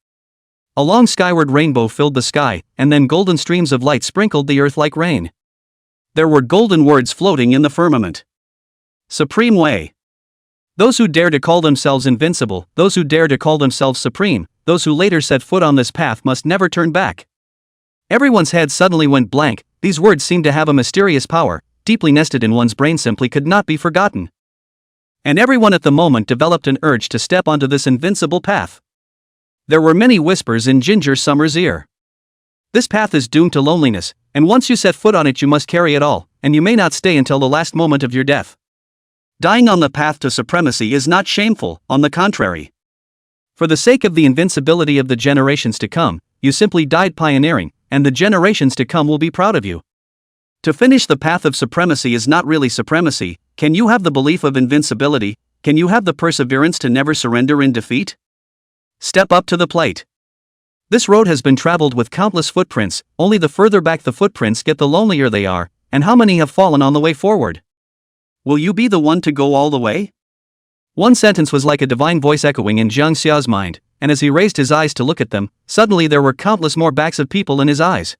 A long skyward rainbow filled the sky, and then golden streams of light sprinkled the earth like rain. There were golden words floating in the firmament. Supreme Way. Those who dare to call themselves invincible, those who dare to call themselves supreme, those who later set foot on this path must never turn back. Everyone's head suddenly went blank. These words seemed to have a mysterious power, deeply nested in one's brain, simply could not be forgotten. And everyone at the moment developed an urge to step onto this invincible path. There were many whispers in Ginger Summer's ear. This path is doomed to loneliness, and once you set foot on it you must carry it all, and you may not stay until the last moment of your death. Dying on the path to supremacy is not shameful, on the contrary. For the sake of the invincibility of the generations to come, you simply died pioneering, and the generations to come will be proud of you. To finish the path of supremacy is not really supremacy. Can you have the belief of invincibility? Can you have the perseverance to never surrender in defeat? Step up to the plate. This road has been traveled with countless footprints, only the further back the footprints get the lonelier they are, and how many have fallen on the way forward? Will you be the one to go all the way? One sentence was like a divine voice echoing in Jang Xia's mind, and as he raised his eyes to look at them, suddenly there were countless more backs of people in his eyes.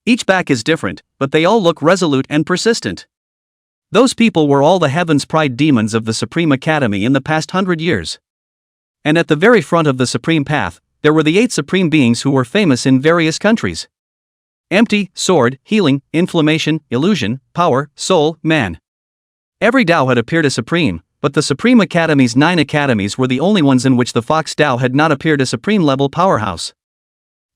Each back is different, but they all look resolute and persistent. Those people were all the Heaven's Pride demons of the Supreme Academy in the past 100 years. And at the very front of the Supreme Path, there were the 8 Supreme Beings who were famous in various countries. Empty, Sword, Healing, Inflammation, Illusion, Power, Soul, Man. Every Dao had appeared as supreme, but the Supreme Academy's 9 academies were the only ones in which the Fox Dao had not appeared a supreme-level powerhouse.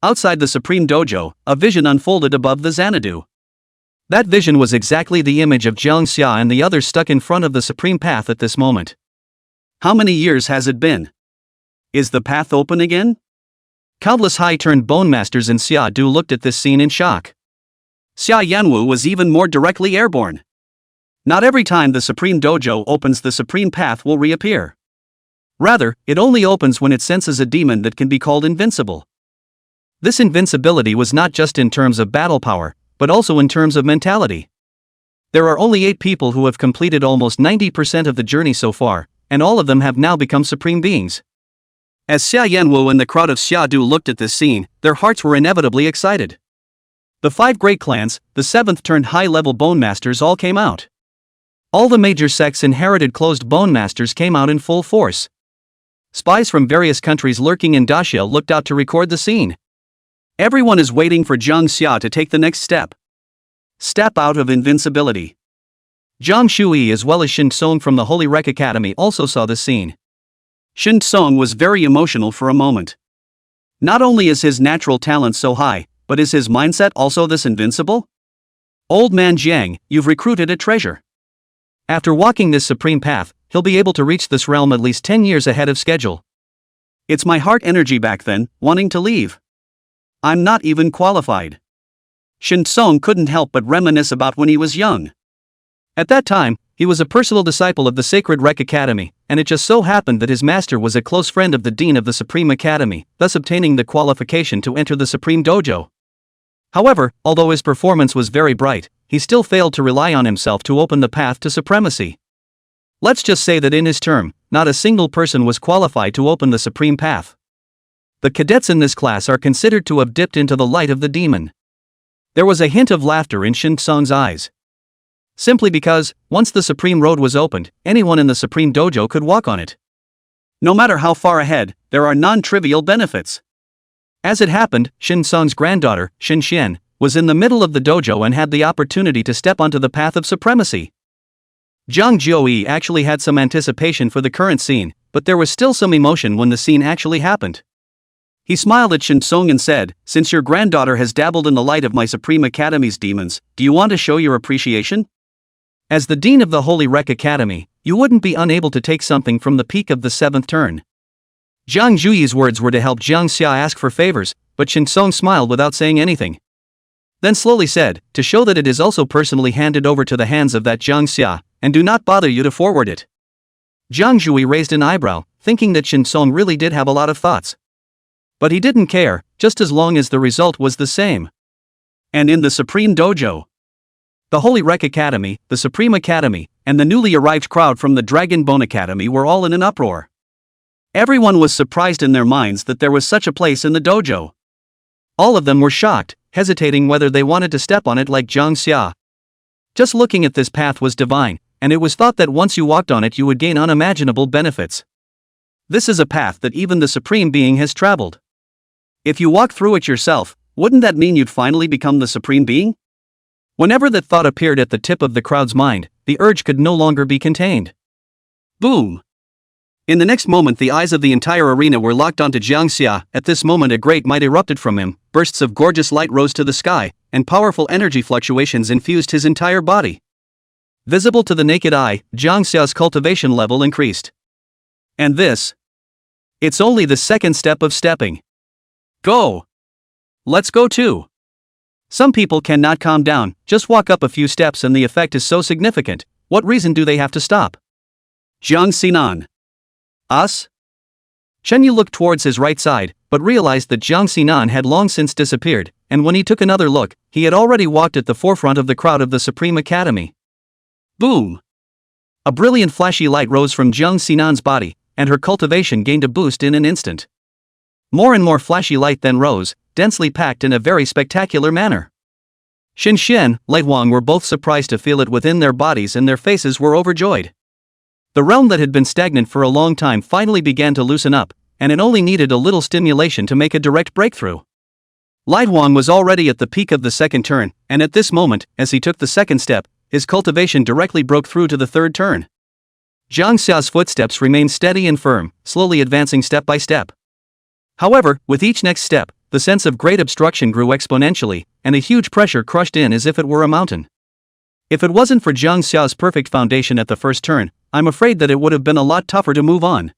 Outside the Supreme Dojo, a vision unfolded above the Xanadu. That vision was exactly the image of Jang Xia and the others stuck in front of the Supreme Path at this moment. How many years has it been? Is the path open again? Countless high-turned bone masters in Xia Du looked at this scene in shock. Xia Yanwu was even more directly airborne. Not every time the Supreme Dojo opens the Supreme Path will reappear. Rather, it only opens when it senses a demon that can be called invincible. This invincibility was not just in terms of battle power, but also in terms of mentality. There are only 8 people who have completed almost 90% of the journey so far, and all of them have now become supreme beings. As Xia Yanwu and the crowd of Xia Du looked at this scene, their hearts were inevitably excited. The 5 great clans, the 7th turned high-level bone masters all came out. All the major sects inherited closed bone masters came out in full force. Spies from various countries lurking in Daxia looked out to record the scene. Everyone is waiting for Jang Xia to take the next step. Step out of invincibility. Zhang Shui as well as Shin Song from the Holy Rec Academy also saw this scene. Shin Song was very emotional for a moment. Not only is his natural talent so high, but is his mindset also this invincible? Old man Jiang, you've recruited a treasure. After walking this supreme path, he'll be able to reach this realm at least 10 years ahead of schedule. It's my heart energy back then, wanting to leave. I'm not even qualified. Shin Song couldn't help but reminisce about when he was young. At that time, he was a personal disciple of the Sacred Rec Academy, and it just so happened that his master was a close friend of the Dean of the Supreme Academy, thus obtaining the qualification to enter the Supreme Dojo. However, although his performance was very bright, he still failed to rely on himself to open the path to supremacy. Let's just say that in his term, not a single person was qualified to open the Supreme Path. The cadets in this class are considered to have dipped into the light of the demon. There was a hint of laughter in Shin Song's eyes. Simply because, once the Supreme Road was opened, anyone in the Supreme Dojo could walk on it. No matter how far ahead, there are non-trivial benefits. As it happened, Shin Song's granddaughter, Shin Xian, was in the middle of the dojo and had the opportunity to step onto the path of supremacy. Zhang Jiaoyi actually had some anticipation for the current scene, but there was still some emotion when the scene actually happened. He smiled at Shin Song and said, "Since your granddaughter has dabbled in the light of my Supreme Academy's demons, do you want to show your appreciation? As the Dean of the Holy Rec Academy, you wouldn't be unable to take something from the peak of the 7th turn." Zhang Zhuyi's words were to help Jang Xia ask for favors, but Shin Song smiled without saying anything. Then slowly said, "To show that it is also personally handed over to the hands of that Jang Xia, and do not bother you to forward it." Zhang Zhui raised an eyebrow, thinking that Shin Song really did have a lot of thoughts. But he didn't care, just as long as the result was the same. And in the Supreme Dojo, the Holy Rec Academy, the Supreme Academy, and the newly arrived crowd from the Dragon Bone Academy were all in an uproar. Everyone was surprised in their minds that there was such a place in the dojo. All of them were shocked, hesitating whether they wanted to step on it like Jang Xia. Just looking at this path was divine, and it was thought that once you walked on it you would gain unimaginable benefits. This is a path that even the Supreme Being has traveled. If you walk through it yourself, wouldn't that mean you'd finally become the Supreme Being? Whenever that thought appeared at the tip of the crowd's mind, the urge could no longer be contained. Boom! In the next moment the eyes of the entire arena were locked onto Jiang Xia. At this moment a great might erupted from him, bursts of gorgeous light rose to the sky, and powerful energy fluctuations infused his entire body. Visible to the naked eye, Jiang Xia's cultivation level increased. And this? It's only the second step of stepping. Go! Let's go too! Some people cannot calm down, just walk up a few steps and the effect is so significant. What reason do they have to stop? Jiang Xinan. Us? Chen Yu looked towards his right side, but realized that Jiang Xinan had long since disappeared, and when he took another look, he had already walked at the forefront of the crowd of the Supreme Academy. Boom! A brilliant flashy light rose from Jiang Xinan's body, and her cultivation gained a boost in an instant. More and more flashy light then rose, densely packed in a very spectacular manner. Shin Xian, Light Wang were both surprised to feel it within their bodies and their faces were overjoyed. The realm that had been stagnant for a long time finally began to loosen up, and it only needed a little stimulation to make a direct breakthrough. Light Wang was already at the peak of the second turn, and at this moment, as he took the second step, his cultivation directly broke through to the third turn. Jiang Xia's footsteps remained steady and firm, slowly advancing step by step. However, with each next step, the sense of great obstruction grew exponentially, and a huge pressure crushed in as if it were a mountain. If it wasn't for Jang Xia's perfect foundation at the first turn, I'm afraid that it would have been a lot tougher to move on.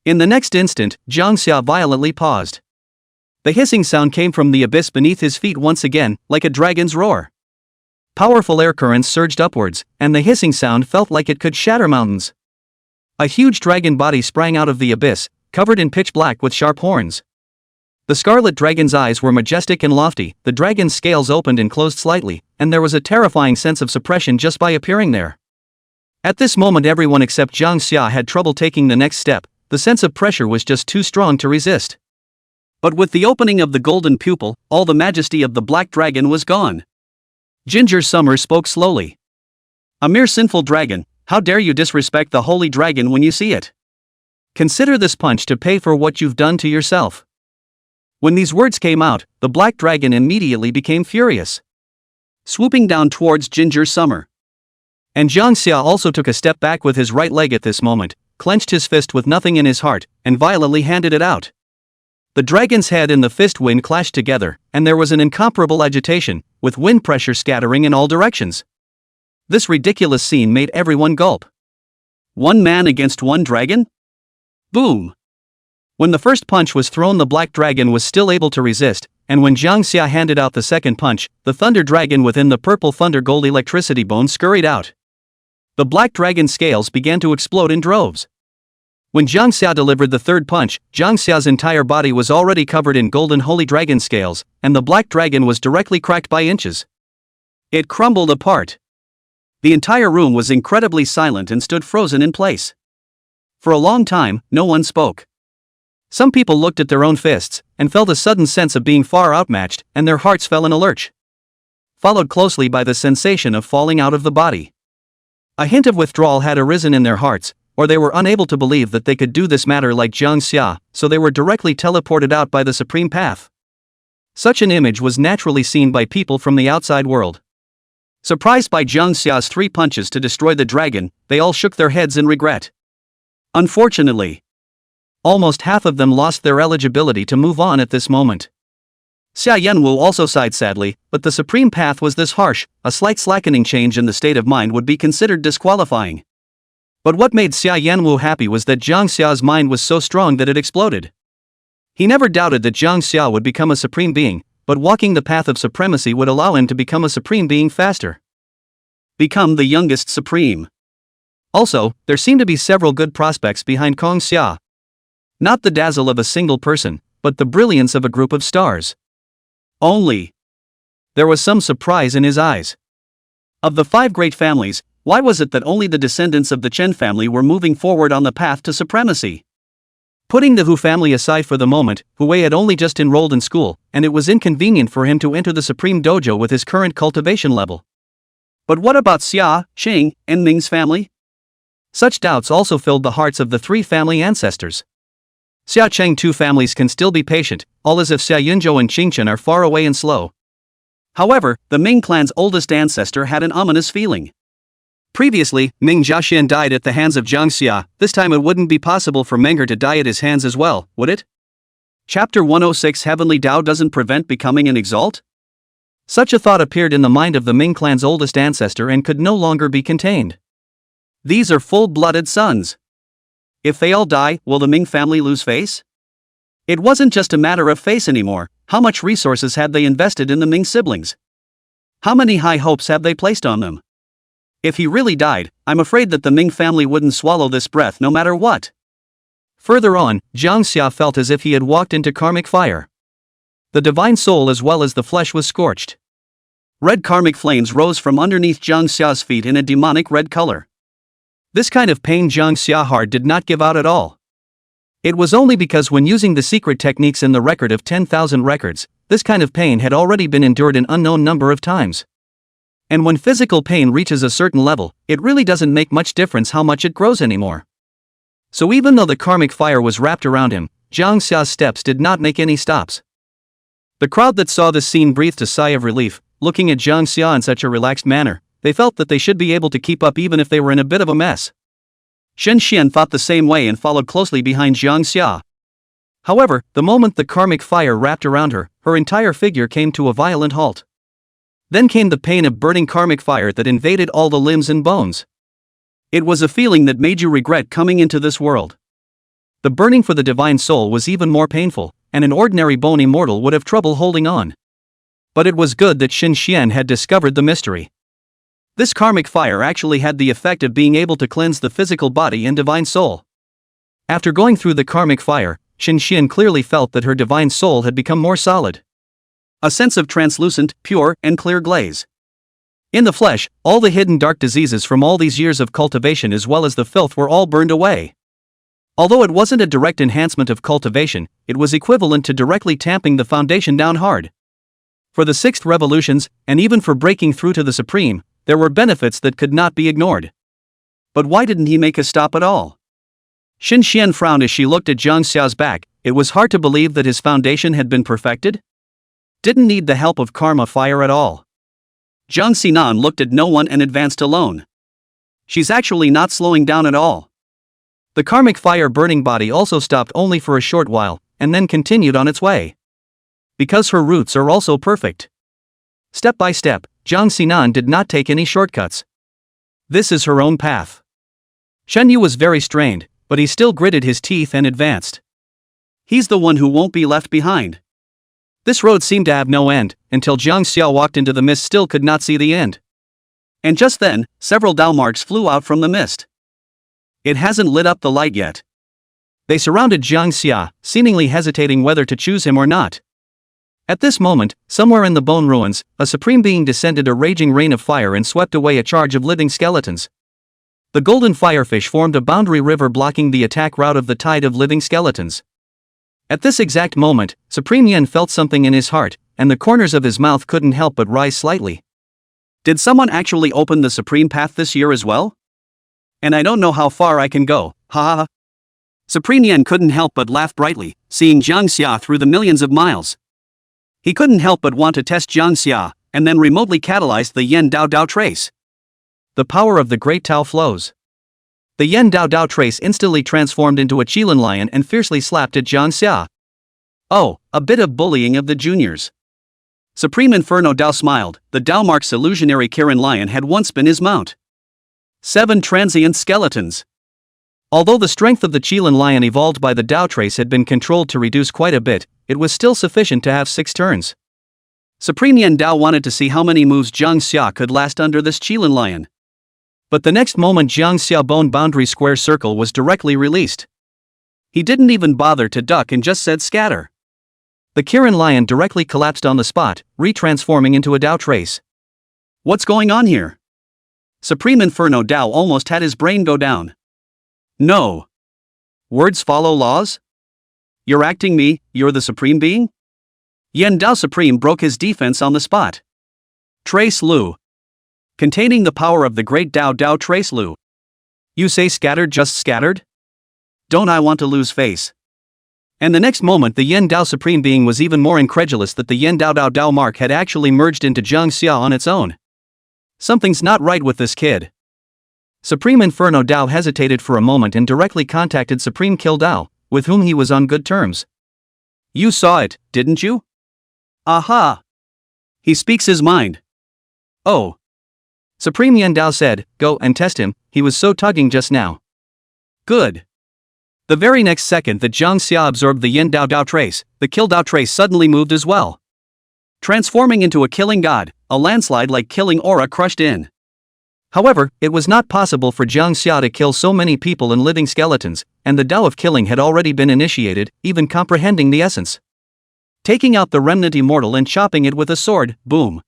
In the next instant, Jang Xia violently paused. The hissing sound came from the abyss beneath his feet once again, like a dragon's roar. Powerful air currents surged upwards, and the hissing sound felt like it could shatter mountains. A huge dragon body sprang out of the abyss, covered in pitch black with sharp horns. The scarlet dragon's eyes were majestic and lofty, the dragon's scales opened and closed slightly, and there was a terrifying sense of suppression just by appearing there. At this moment everyone except Jang Xia had trouble taking the next step, the sense of pressure was just too strong to resist. But with the opening of the golden pupil, all the majesty of the black dragon was gone. Ginger Summer spoke slowly. "A mere sinful dragon, how dare you disrespect the holy dragon when you see it? Consider this punch to pay for what you've done to yourself." When these words came out, the black dragon immediately became furious, swooping down towards Ginger Summer. And Jang Xia also took a step back with his right leg at this moment, clenched his fist with nothing in his heart, and violently handed it out. The dragon's head and the fist wind clashed together, and there was an incomparable agitation, with wind pressure scattering in all directions. This ridiculous scene made everyone gulp. One man against one dragon? Boom! When the first punch was thrown, the black dragon was still able to resist, and when Jang Xia handed out the second punch, the thunder dragon within the purple thunder gold electricity bone scurried out. The black dragon's scales began to explode in droves. When Jang Xia delivered the third punch, Jang Xia's entire body was already covered in golden holy dragon scales, and the black dragon was directly cracked by inches. It crumbled apart. The entire room was incredibly silent and stood frozen in place. For a long time, no one spoke. Some people looked at their own fists, and felt a sudden sense of being far outmatched, and their hearts fell in a lurch, followed closely by the sensation of falling out of the body. A hint of withdrawal had arisen in their hearts, or they were unable to believe that they could do this matter like Jang Xia, so they were directly teleported out by the supreme path. Such an image was naturally seen by people from the outside world. Surprised by Jang Xia's 3 punches to destroy the dragon, they all shook their heads in regret. Unfortunately, almost half of them lost their eligibility to move on at this moment. Xia Yanwu also sighed sadly, but the supreme path was this harsh, a slight slackening change in the state of mind would be considered disqualifying. But what made Xia Yanwu happy was that Jang Xia's mind was so strong that it exploded. He never doubted that Jang Xia would become a supreme being, but walking the path of supremacy would allow him to become a supreme being faster. Become the youngest supreme. Also, there seemed to be several good prospects behind Kong Xia. Not the dazzle of a single person, but the brilliance of a group of stars. Only. There was some surprise in his eyes. Of the 5 great families, why was it that only the descendants of the Chen family were moving forward on the path to supremacy? Putting the Hu family aside for the moment, Hu Wei had only just enrolled in school, and it was inconvenient for him to enter the supreme dojo with his current cultivation level. But what about Xia, Qing, and Ming's family? Such doubts also filled the hearts of the 3 family ancestors. Xia Cheng 2 families can still be patient, all as if Xia Yunzhou and Qingchen are far away and slow. However, the Ming clan's oldest ancestor had an ominous feeling. Previously, Ming Jiaxian died at the hands of Jang Xia. This time it wouldn't be possible for Menger to die at his hands as well, would it? Chapter 106 Heavenly Tao doesn't prevent becoming an exalt? Such a thought appeared in the mind of the Ming clan's oldest ancestor and could no longer be contained. These are full-blooded sons. If they all die, will the Ming family lose face? It wasn't just a matter of face anymore. How much resources had they invested in the Ming siblings? How many high hopes have they placed on them? If he really died, I'm afraid that the Ming family wouldn't swallow this breath no matter what. Further on, Jang Xia felt as if he had walked into karmic fire. The divine soul as well as the flesh was scorched. Red karmic flames rose from underneath Jang Xia's feet in a demonic red color. This kind of pain Jang Xia heart did not give out at all. It was only because when using the secret techniques in the record of 10,000 records, this kind of pain had already been endured an unknown number of times. And when physical pain reaches a certain level, it really doesn't make much difference how much it grows anymore. So even though the karmic fire was wrapped around him, Jang Xia's steps did not make any stops. The crowd that saw this scene breathed a sigh of relief, looking at Jang Xia in such a relaxed manner. They felt that they should be able to keep up even if they were in a bit of a mess. Shen Xian thought the same way and followed closely behind Jang Xia. However, the moment the karmic fire wrapped around her, her entire figure came to a violent halt. Then came the pain of burning karmic fire that invaded all the limbs and bones. It was a feeling that made you regret coming into this world. The burning for the divine soul was even more painful, and an ordinary bone immortal would have trouble holding on. But it was good that Xin Xian had discovered the mystery. This karmic fire actually had the effect of being able to cleanse the physical body and divine soul. After going through the karmic fire, Xin Xian clearly felt that her divine soul had become more solid. A sense of translucent, pure, and clear glaze. In the flesh, all the hidden dark diseases from all these years of cultivation as well as the filth were all burned away. Although it wasn't a direct enhancement of cultivation, it was equivalent to directly tamping the foundation down hard. For the 6th revolutions, and even for breaking through to the Supreme, there were benefits that could not be ignored. But why didn't he make a stop at all? Xin Xian frowned as she looked at Jang Xia's back. It was hard to believe that his foundation had been perfected. Didn't need the help of karma fire at all. Jiang Xinan looked at no one and advanced alone. She's actually not slowing down at all. The karmic fire burning body also stopped only for a short while, and then continued on its way. Because her roots are also perfect. Step by step, Jiang Xinan did not take any shortcuts. This is her own path. Shen Yu was very strained, but he still gritted his teeth and advanced. He's the one who won't be left behind. This road seemed to have no end, until Jang Xia walked into the mist still could not see the end. And just then, several Dao marks flew out from the mist. It hasn't lit up the light yet. They surrounded Jang Xia, seemingly hesitating whether to choose him or not. At this moment, somewhere in the bone ruins, a supreme being descended a raging rain of fire and swept away a charge of living skeletons. The golden firefish formed a boundary river blocking the attack route of the tide of living skeletons. At this exact moment, Supreme Yen felt something in his heart, and the corners of his mouth couldn't help but rise slightly. Did someone actually open the Supreme Path this year as well? And I don't know how far I can go, ha ha ha. Supreme Yen couldn't help but laugh brightly, seeing Jang Xia through the millions of miles. He couldn't help but want to test Jang Xia, and then remotely catalyzed the Yen Dao Dao trace. The power of the Great Tao flows. The Yen Dao Dao trace instantly transformed into a Qilin lion and fiercely slapped at Jang Xia. Oh, a bit of bullying of the juniors. Supreme Inferno Dao smiled. The Dao Mark's illusionary Kirin lion had once been his mount. 7 transient skeletons. Although the strength of the Qilin lion evolved by the Dao trace had been controlled to reduce quite a bit, it was still sufficient to have 6 turns. Supreme Yen Dao wanted to see how many moves Jang Xia could last under this Qilin lion. But the next moment Jang Xia bone boundary square circle was directly released. He didn't even bother to duck and just said scatter. The Kirin lion directly collapsed on the spot, retransforming into a Dao trace. What's going on here? Supreme Inferno Dao almost had his brain go down. No. Words follow laws? You're acting me, you're the Supreme Being? Yen Dao Supreme broke his defense on the spot. Trace Lu. Containing the power of the great Dao Dao Trace Lu. You say scattered just scattered? Don't I want to lose face? And the next moment the Yen Dao Supreme Being was even more incredulous that the Yen Dao Dao Dao mark had actually merged into Jang Xia on its own. Something's not right with this kid. Supreme Inferno Dao hesitated for a moment and directly contacted Supreme Kill Dao, with whom he was on good terms. You saw it, didn't you? Aha! He speaks his mind. Oh. Supreme Yen Dao said, go and test him, he was so tugging just now. Good. The very next second that Jang Xia absorbed the Yen Dao Dao trace, the Kill Dao trace suddenly moved as well. Transforming into a killing god, a landslide like killing aura crushed in. However, it was not possible for Jang Xia to kill so many people and living skeletons, and the Dao of killing had already been initiated, even comprehending the essence. Taking out the remnant immortal and chopping it with a sword, boom.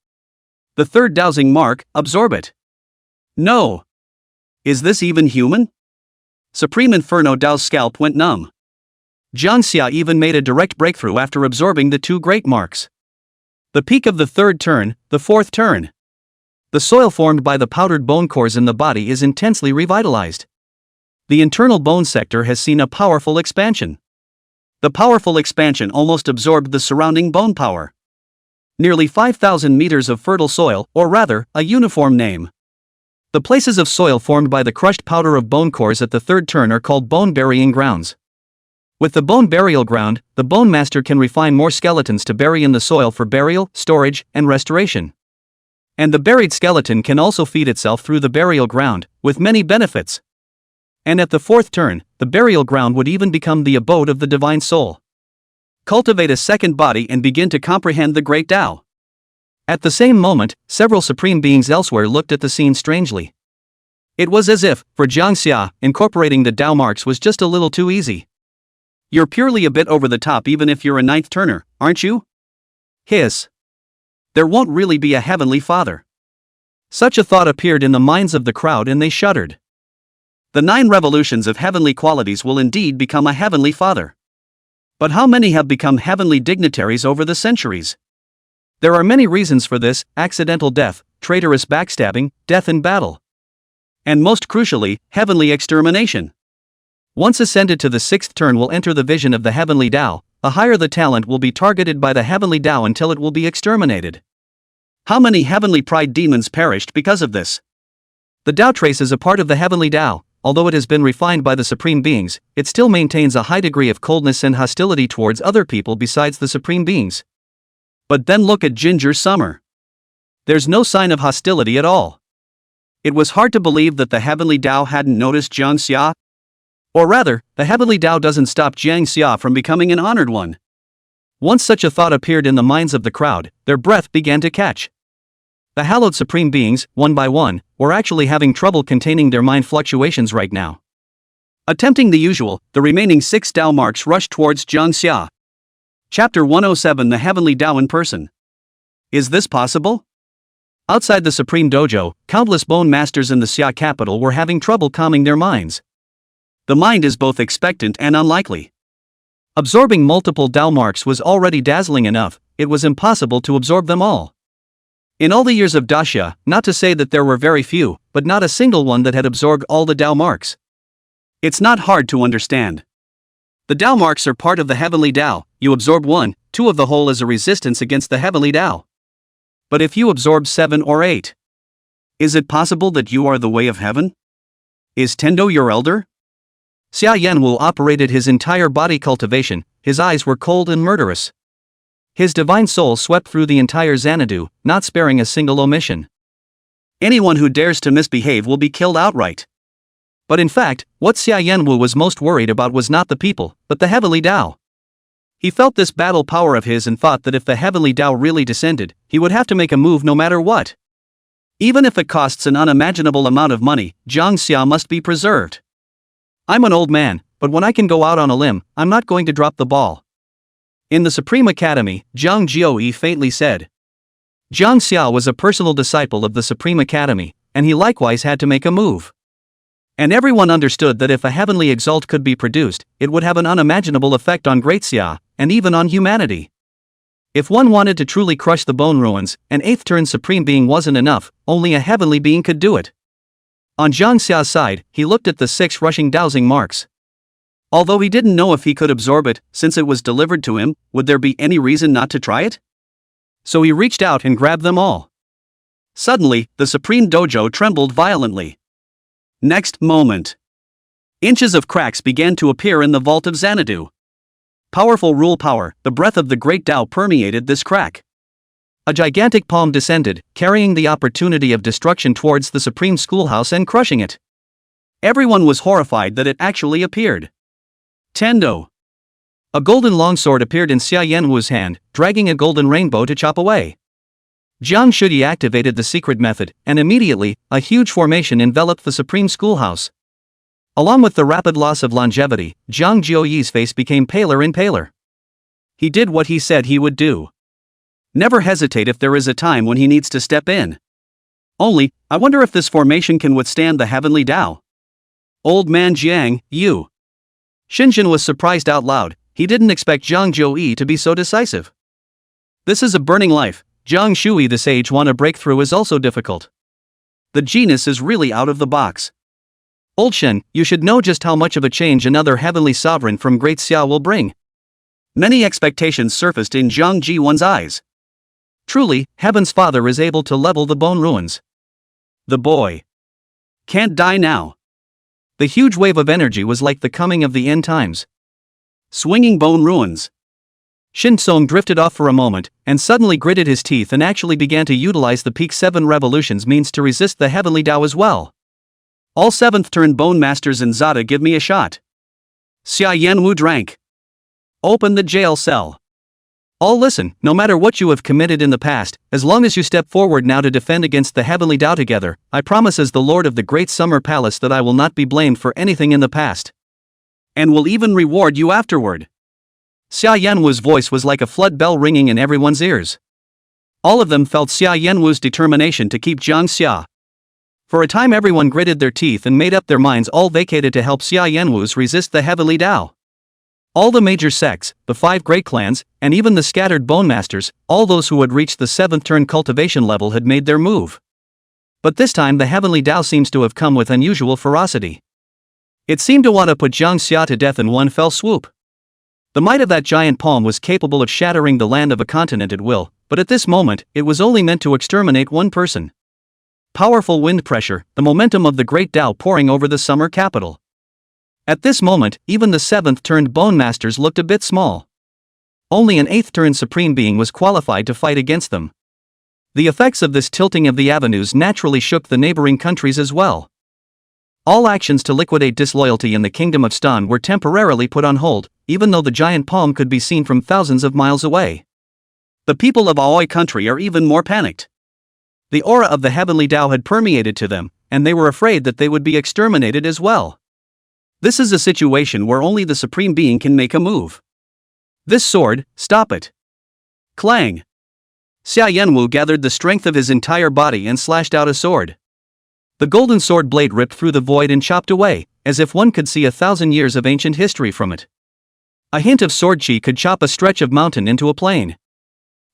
The third dowsing mark, absorb it. No. Is this even human? Supreme Inferno Dao's scalp went numb. Jang Xia even made a direct breakthrough after absorbing the 2 great marks. The peak of the 3rd turn, the 4th turn. The soil formed by the powdered bone cores in the body is intensely revitalized. The internal bone sector has seen a powerful expansion. The powerful expansion almost absorbed the surrounding bone power. Nearly 5,000 meters of fertile soil, or rather, a uniform name. The places of soil formed by the crushed powder of bone cores at the 3rd turn are called bone-burying grounds. With the bone burial ground, the bone master can refine more skeletons to bury in the soil for burial, storage, and restoration. And the buried skeleton can also feed itself through the burial ground, with many benefits. And at the fourth turn, the burial ground would even become the abode of the divine soul. Cultivate a second body and begin to comprehend the great Tao. At the same moment, several supreme beings elsewhere looked at the scene strangely. It was as if, for Jang Xia, incorporating the Tao marks was just a little too easy. You're purely a bit over the top even if you're a ninth turner, aren't you? Hiss. There won't really be a heavenly father. Such a thought appeared in the minds of the crowd and they shuddered. The 9 revolutions of heavenly qualities will indeed become a heavenly father. But how many have become heavenly dignitaries over the centuries? There are many reasons for this: accidental death, traitorous backstabbing, death in battle. And most crucially, heavenly extermination. Once ascended to the 6th turn will enter the vision of the heavenly Tao, the higher the talent will be targeted by the heavenly Tao until it will be exterminated. How many heavenly pride demons perished because of this? The Tao trace is a part of the heavenly Tao. Although it has been refined by the supreme beings, it still maintains a high degree of coldness and hostility towards other people besides the supreme beings. But then look at Ginger Summer. There's no sign of hostility at all. It was hard to believe that the heavenly Tao hadn't noticed Jang Xia. Or rather, the heavenly Tao doesn't stop Jang Xia from becoming an honored one. Once such a thought appeared in the minds of the crowd, their breath began to catch. The hallowed supreme beings, one by one, were actually having trouble containing their mind fluctuations right now. Attempting the usual, the remaining 6 Tao marks rushed towards Jang Xia. Chapter 107: The Heavenly Tao in Person. Is this possible? Outside the Supreme Dojo, countless bone masters in the Xia capital were having trouble calming their minds. The mind is both expectant and unlikely. Absorbing multiple Tao marks was already dazzling enough, it was impossible to absorb them all. In all the years of Daxia, not to say that there were very few, but not a single one that had absorbed all the Tao marks. It's not hard to understand. The Tao marks are part of the heavenly Tao. You absorb 1, 2 of the whole as a resistance against the heavenly Tao. But if you absorb 7 or 8, is it possible that you are the way of heaven? Is Tendo your elder? Xia Yanwu operated his entire body cultivation, his eyes were cold and murderous. His divine soul swept through the entire Xanadu, not sparing a single omission. Anyone who dares to misbehave will be killed outright. But in fact, what Xia Yanwu was most worried about was not the people, but the heavenly Tao. He felt this battle power of his and thought that if the heavenly Tao really descended, he would have to make a move no matter what. Even if it costs an unimaginable amount of money, Jang Xia must be preserved. I'm an old man, but when I can go out on a limb, I'm not going to drop the ball. In the Supreme Academy, Zhang Jioi faintly said. Jang Xia was a personal disciple of the Supreme Academy, and he likewise had to make a move. And everyone understood that if a heavenly exalt could be produced, it would have an unimaginable effect on Great Xia, and even on humanity. If one wanted to truly crush the bone ruins, an 8th turn supreme being wasn't enough, only a heavenly being could do it. On Jang Xia's side, he looked at the 6 rushing dowsing marks. Although he didn't know if he could absorb it, since it was delivered to him, would there be any reason not to try it? So he reached out and grabbed them all. Suddenly, the Supreme Dojo trembled violently. Next moment, inches of cracks began to appear in the vault of Xanadu. Powerful rule power, the breath of the great Tao permeated this crack. A gigantic palm descended, carrying the opportunity of destruction towards the Supreme Schoolhouse and crushing it. Everyone was horrified that it actually appeared. Tendo. A golden longsword appeared in Xia Yanwu's hand, dragging a golden rainbow to chop away. Jiang Shudi activated the secret method, and immediately, a huge formation enveloped the Supreme Schoolhouse. Along with the rapid loss of longevity, Zhang Jiuyi's face became paler and paler. He did what he said he would do. Never hesitate if there is a time when he needs to step in. Only, I wonder if this formation can withstand the heavenly Tao. Old man Jiang, you. Xinjin was surprised out loud, he didn't expect Zhang Jiuyi to be so decisive. This is a burning life, Zhang Shui the sage won a breakthrough is also difficult. The genus is really out of the box. Old Shen, you should know just how much of a change another heavenly sovereign from Great Xia will bring. Many expectations surfaced in Zhang Ji-wan's eyes. Truly, Heaven's Father is able to level the bone ruins. The boy can't die now. The huge wave of energy was like the coming of the end times. Swinging bone ruins. Shin Tsung drifted off for a moment, and suddenly gritted his teeth and actually began to utilize the peak 7 revolutions means to resist the heavenly Tao as well. All 7th turn Bone Masters and Zada, give me a shot. Xia Yanwu drank. Open the jail cell. All listen, no matter what you have committed in the past, as long as you step forward now to defend against the heavenly Tao together, I promise as the Lord of the Great Summer Palace that I will not be blamed for anything in the past. And will even reward you afterward. Xia Yanwu's voice was like a flood bell ringing in everyone's ears. All of them felt Xia Yanwu's determination to keep Jang Xia. For a time everyone gritted their teeth and made up their minds, all vacated to help Xia Yanwu's resist the heavenly Tao. All the major sects, the 5 great clans, and even the scattered Bone Masters, all those who had reached the 7th turn cultivation level had made their move. But this time the heavenly Tao seems to have come with unusual ferocity. It seemed to want to put Jang Xia to death in one fell swoop. The might of that giant palm was capable of shattering the land of a continent at will, but at this moment, it was only meant to exterminate one person. Powerful wind pressure, the momentum of the great Tao pouring over the summer capital. At this moment, even the 7th turned Bone Masters looked a bit small. Only an 8th turned Supreme Being was qualified to fight against them. The effects of this tilting of the avenues naturally shook the neighboring countries as well. All actions to liquidate disloyalty in the Kingdom of Stan were temporarily put on hold, even though the giant palm could be seen from thousands of miles away. The people of Aoi country are even more panicked. The aura of the heavenly Tao had permeated to them, and they were afraid that they would be exterminated as well. This is a situation where only the Supreme Being can make a move. This sword, stop it. Clang. Xia Yanwu gathered the strength of his entire body and slashed out a sword. The golden sword blade ripped through the void and chopped away, as if one could see 1,000 years of ancient history from it. A hint of sword chi could chop a stretch of mountain into a plain.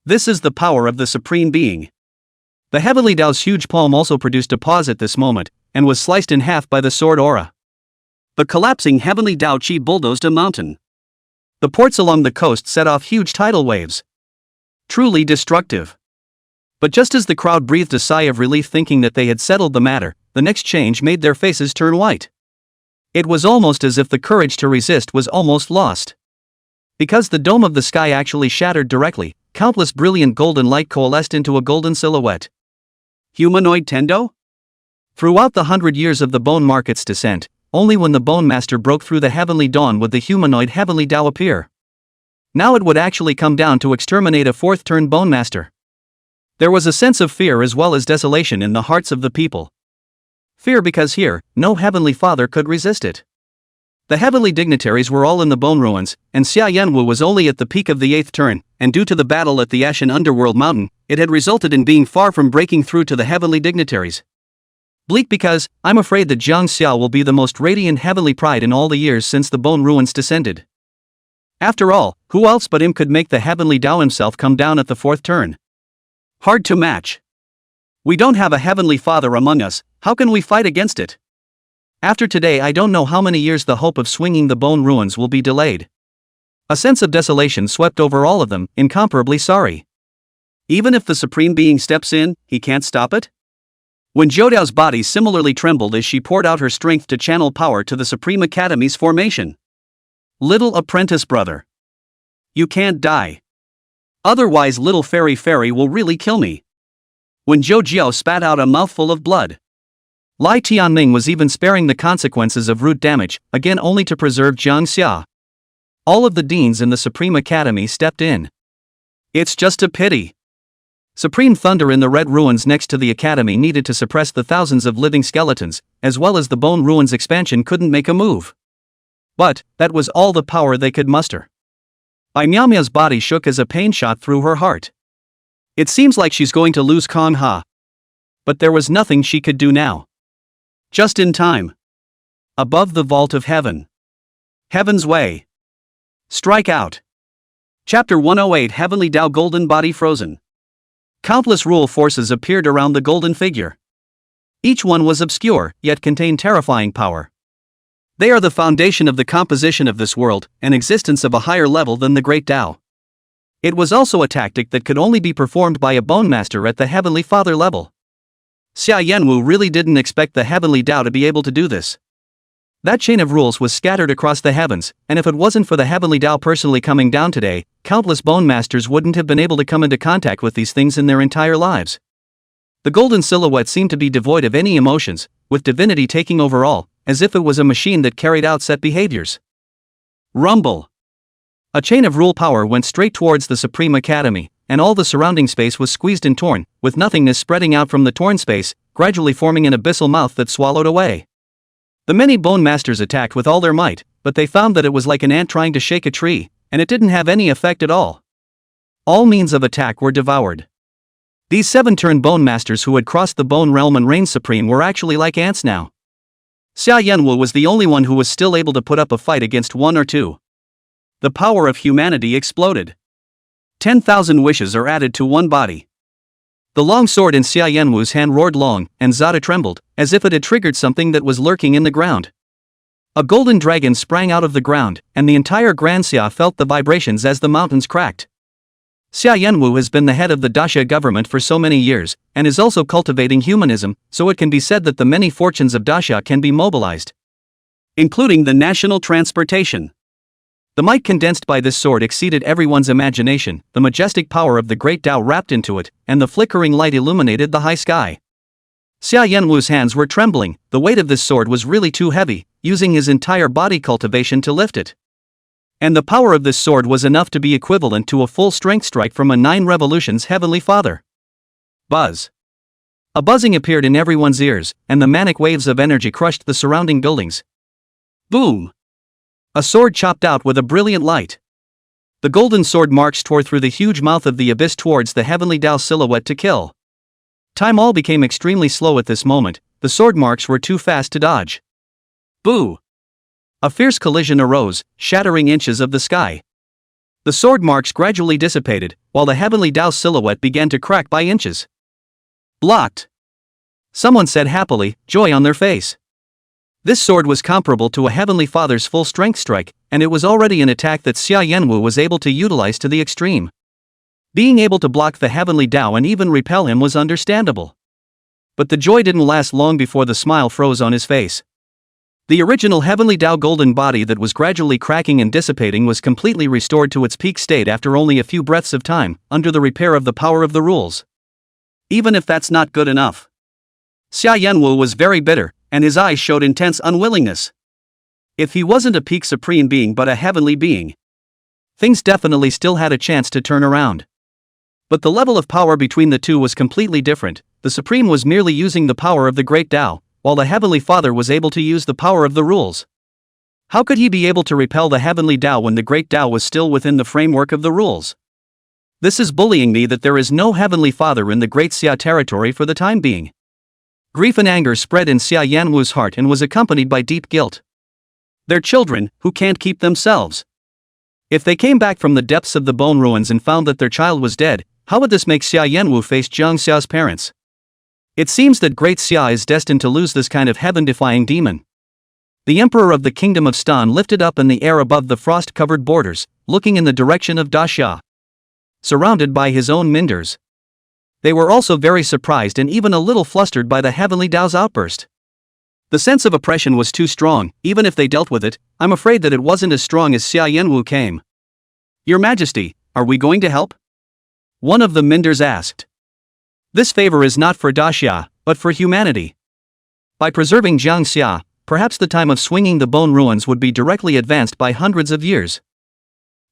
This is the power of the Supreme Being. The heavenly Tao's huge palm also produced a pause at this moment, and was sliced in half by the sword aura. The collapsing heavenly Tao chi bulldozed a mountain. The ports along the coast set off huge tidal waves. Truly destructive. But just as the crowd breathed a sigh of relief thinking that they had settled the matter, the next change made their faces turn white. It was almost as if the courage to resist was almost lost. Because the dome of the sky actually shattered directly, countless brilliant golden light coalesced into a golden silhouette. Humanoid Tendo? Throughout the 100 years of the Bone Market's descent, only when the Bone Master broke through the heavenly dawn would the humanoid heavenly Tao appear. Now it would actually come down to exterminate a 4th turn Bone Master. There was a sense of fear as well as desolation in the hearts of the people. Fear because here, no heavenly father could resist it. The heavenly dignitaries were all in the bone ruins, and Xia Yanwu was only at the peak of the 8th turn, and due to the battle at the Ashen Underworld Mountain, it had resulted in being far from breaking through to the heavenly dignitaries. Bleak because, I'm afraid that Jang Xia will be the most radiant heavenly pride in all the years since the bone ruins descended. After all, who else but him could make the heavenly Tao himself come down at the 4th turn? Hard to match. We don't have a heavenly father among us, how can we fight against it? After today I don't know how many years the hope of swinging the bone ruins will be delayed. A sense of desolation swept over all of them, incomparably sorry. Even if the Supreme Being steps in, he can't stop it? When Zhoudao's body similarly trembled as she poured out her strength to channel power to the Supreme Academy's formation. Little apprentice brother. You can't die. Otherwise little fairy will really kill me. When Zhou Jiao spat out a mouthful of blood. Lai Tianming was even sparing the consequences of root damage, again only to preserve Jang Xia. All of the deans in the Supreme Academy stepped in. It's just a pity. Supreme Thunder in the Red Ruins next to the Academy needed to suppress the thousands of living skeletons, as well as the Bone Ruins expansion couldn't make a move. But, that was all the power they could muster. Bai Miao's body shook as a pain shot through her heart. It seems like she's going to lose Kong Ha. But there was nothing she could do now. Just in time. Above the vault of heaven. Heaven's way. Strike out. Chapter 108 Heavenly Tao Golden Body Frozen. Countless rule forces appeared around the golden figure. Each one was obscure, yet contained terrifying power. They are the foundation of the composition of this world, an existence of a higher level than the Great Tao. It was also a tactic that could only be performed by a Bone Master at the Heavenly Father level. Xia Yanwu really didn't expect the Heavenly Tao to be able to do this. That chain of rules was scattered across the heavens, and if it wasn't for the heavenly Tao personally coming down today, countless bone masters wouldn't have been able to come into contact with these things in their entire lives. The golden silhouette seemed to be devoid of any emotions, with divinity taking over all, as if it was a machine that carried out set behaviors. Rumble. A chain of rule power went straight towards the Supreme Academy, and all the surrounding space was squeezed and torn, with nothingness spreading out from the torn space, gradually forming an abyssal mouth that swallowed away. The many bone masters attacked with all their might, but they found that it was like an ant trying to shake a tree, and it didn't have any effect at all. All means of attack were devoured. These 7-turn bone masters who had crossed the bone realm and reigned supreme were actually like ants now. Xia Yanwu was the only one who was still able to put up a fight against one or two. The power of humanity exploded. 10,000 wishes are added to one body. The long sword in Xia Yanwu's hand roared long, and Zada trembled, as if it had triggered something that was lurking in the ground. A golden dragon sprang out of the ground, and the entire Grand Xia felt the vibrations as the mountains cracked. Xia Yanwu has been the head of the Daxia government for so many years, and is also cultivating humanism, so it can be said that the many fortunes of Daxia can be mobilized, including the national transportation. The might condensed by this sword exceeded everyone's imagination, the majestic power of the great Tao wrapped into it, and the flickering light illuminated the high sky. Xia Yanwu's hands were trembling, the weight of this sword was really too heavy, using his entire body cultivation to lift it. And the power of this sword was enough to be equivalent to a full strength strike from a 9 revolutions heavenly father. Buzz. A buzzing appeared in everyone's ears, and the manic waves of energy crushed the surrounding buildings. Boom! A sword chopped out with a brilliant light. The golden sword marched through the huge mouth of the abyss towards the heavenly Tao silhouette to kill. Time all became extremely slow at this moment, the sword marks were too fast to dodge. Boo! A fierce collision arose, shattering inches of the sky. The sword marks gradually dissipated, while the heavenly Tao silhouette began to crack by inches. Blocked! Someone said happily, joy on their face. This sword was comparable to a heavenly father's full strength strike, and it was already an attack that Xia Yanwu was able to utilize to the extreme. Being able to block the heavenly Tao and even repel him was understandable. But the joy didn't last long before the smile froze on his face. The original heavenly Tao golden body that was gradually cracking and dissipating was completely restored to its peak state after only a few breaths of time, under the repair of the power of the rules. Even if that's not good enough. Xia Yanwu was very bitter, and his eyes showed intense unwillingness. If he wasn't a peak supreme being but a heavenly being, things definitely still had a chance to turn around. But the level of power between the two was completely different. The supreme was merely using the power of the great Tao, while the heavenly father was able to use the power of the rules. How could he be able to repel the heavenly Tao when the great Tao was still within the framework of the rules? This is bullying me that there is no heavenly father in the great Xia territory for the time being. Grief and anger spread in Xia Yanwu's heart and was accompanied by deep guilt. Their children, who can't keep themselves. If they came back from the depths of the bone ruins and found that their child was dead, how would this make Xia Yanwu face Jang Xia's parents? It seems that great Xia is destined to lose this kind of heaven-defying demon. The emperor of the kingdom of Stan lifted up in the air above the frost-covered borders, looking in the direction of Daxia. Surrounded by his own minders. They were also very surprised and even a little flustered by the heavenly Tao's outburst. The sense of oppression was too strong. Even if they dealt with it, I'm afraid that it wasn't as strong as Xia Yanwu came. Your Majesty, are we going to help? One of the minders asked. This favor is not for Daxia, but for humanity. By preserving Jang Xia, perhaps the time of swinging the bone ruins would be directly advanced by hundreds of years.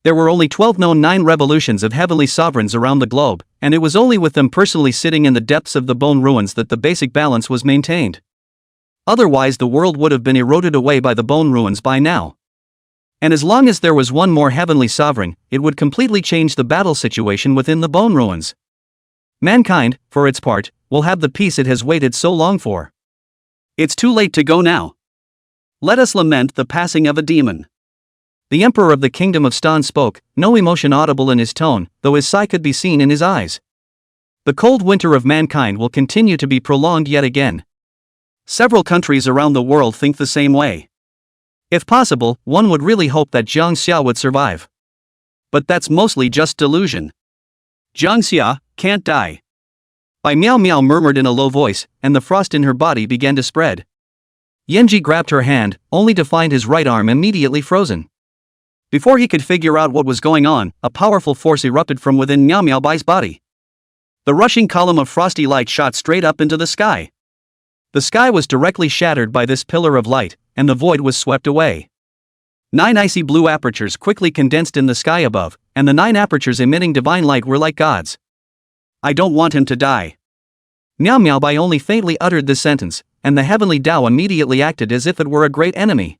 There were only 12 known 9 revolutions of heavenly sovereigns around the globe, and it was only with them personally sitting in the depths of the bone ruins that the basic balance was maintained. Otherwise the world would have been eroded away by the bone ruins by now. And as long as there was one more heavenly sovereign, it would completely change the battle situation within the bone ruins. Mankind, for its part, will have the peace it has waited so long for. It's too late to go now. Let us lament the passing of a demon. The emperor of the kingdom of Stan spoke, no emotion audible in his tone, though his sigh could be seen in his eyes. The cold winter of mankind will continue to be prolonged yet again. Several countries around the world think the same way. If possible, one would really hope that Jang Xia would survive. But that's mostly just delusion. Jang Xia can't die. By Meow Meow murmured in a low voice, and the frost in her body began to spread. Yanji grabbed her hand, only to find his right arm immediately frozen. Before he could figure out what was going on, a powerful force erupted from within Miao Miao Bai's body. The rushing column of frosty light shot straight up into the sky. The sky was directly shattered by this pillar of light, and the void was swept away. 9 icy blue apertures quickly condensed in the sky above, and the 9 apertures emitting divine light were like gods. I don't want him to die. Miao Miao Bai only faintly uttered this sentence, and the heavenly Tao immediately acted as if it were a great enemy.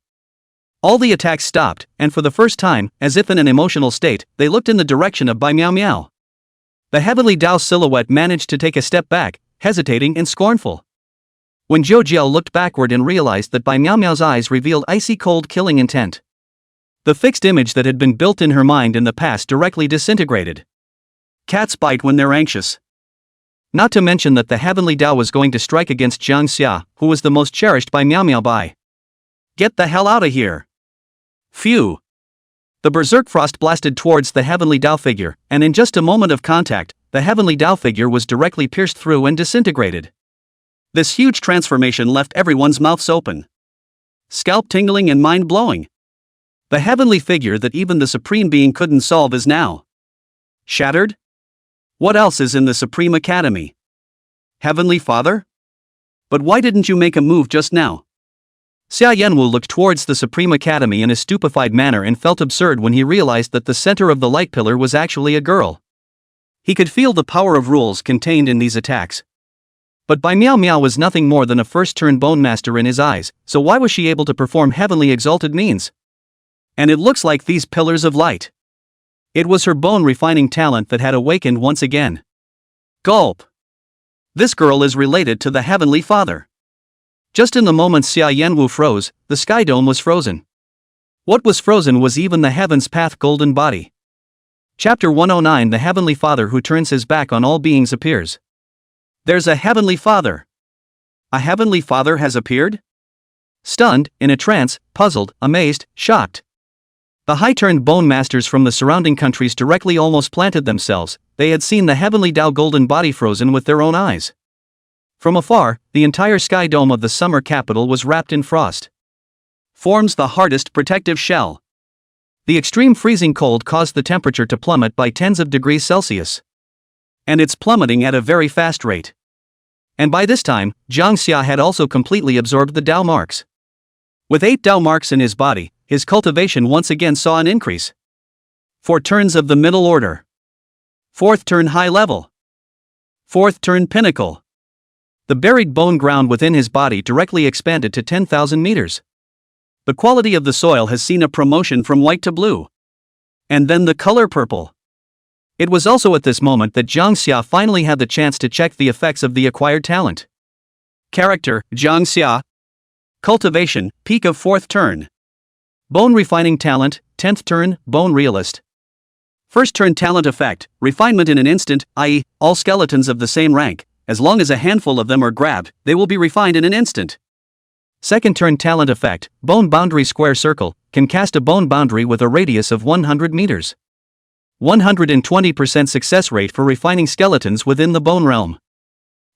All the attacks stopped, and for the first time, as if in an emotional state, they looked in the direction of Bai Miao Miao. The heavenly Tao silhouette managed to take a step back, hesitating and scornful. When Zhou Jiao looked backward and realized that Bai Miao Miao's eyes revealed icy cold killing intent. The fixed image that had been built in her mind in the past directly disintegrated. Cats bite when they're anxious. Not to mention that the heavenly Tao was going to strike against Jang Xia, who was the most cherished by Miao Miao Bai. Get the hell out of here! Phew! The berserk frost blasted towards the heavenly Tao figure, and in just a moment of contact, the heavenly Tao figure was directly pierced through and disintegrated. This huge transformation left everyone's mouths open. Scalp tingling and mind blowing. The heavenly figure that even the Supreme Being couldn't solve is now shattered? What else is in the Supreme Academy? Heavenly Father? But why didn't you make a move just now? Xia Yanwu looked towards the Supreme Academy in a stupefied manner and felt absurd when he realized that the center of the light pillar was actually a girl. He could feel the power of rules contained in these attacks. But Bai Miao Miao was nothing more than a first-turn bone master in his eyes, so why was she able to perform heavenly exalted means? And it looks like these pillars of light. It was her bone-refining talent that had awakened once again. Gulp! This girl is related to the Heavenly Father. Just in the moment Xia Yanwu froze, the sky dome was frozen. What was frozen was even the Heaven's Path golden body. Chapter 109 The Heavenly Father who turns his back on all beings appears. There's a Heavenly Father. A Heavenly Father has appeared? Stunned, in a trance, puzzled, amazed, shocked. The high-turned bone masters from the surrounding countries directly almost planted themselves. They had seen the heavenly Tao golden body frozen with their own eyes. From afar, the entire sky dome of the summer capital was wrapped in frost. Forms the hardest protective shell. The extreme freezing cold caused the temperature to plummet by tens of degrees Celsius. And it's plummeting at a very fast rate. And by this time, Jang Xia had also completely absorbed the Tao marks. With 8 Tao marks in his body, his cultivation once again saw an increase. 4 turns of the middle order. 4th turn high level. 4th turn pinnacle. The buried bone ground within his body directly expanded to 10,000 meters. The quality of the soil has seen a promotion from white to blue. And then the color purple. It was also at this moment that Jang Xia finally had the chance to check the effects of the acquired talent. Character, Jang Xia. Cultivation, peak of 4th turn. Bone refining talent, 10th turn, bone realist. First turn talent effect, refinement in an instant, i.e., all skeletons of the same rank, as long as a handful of them are grabbed, they will be refined in an instant. Second turn talent effect, bone boundary square circle, can cast a bone boundary with a radius of 100 meters. 120% success rate for refining skeletons within the bone realm.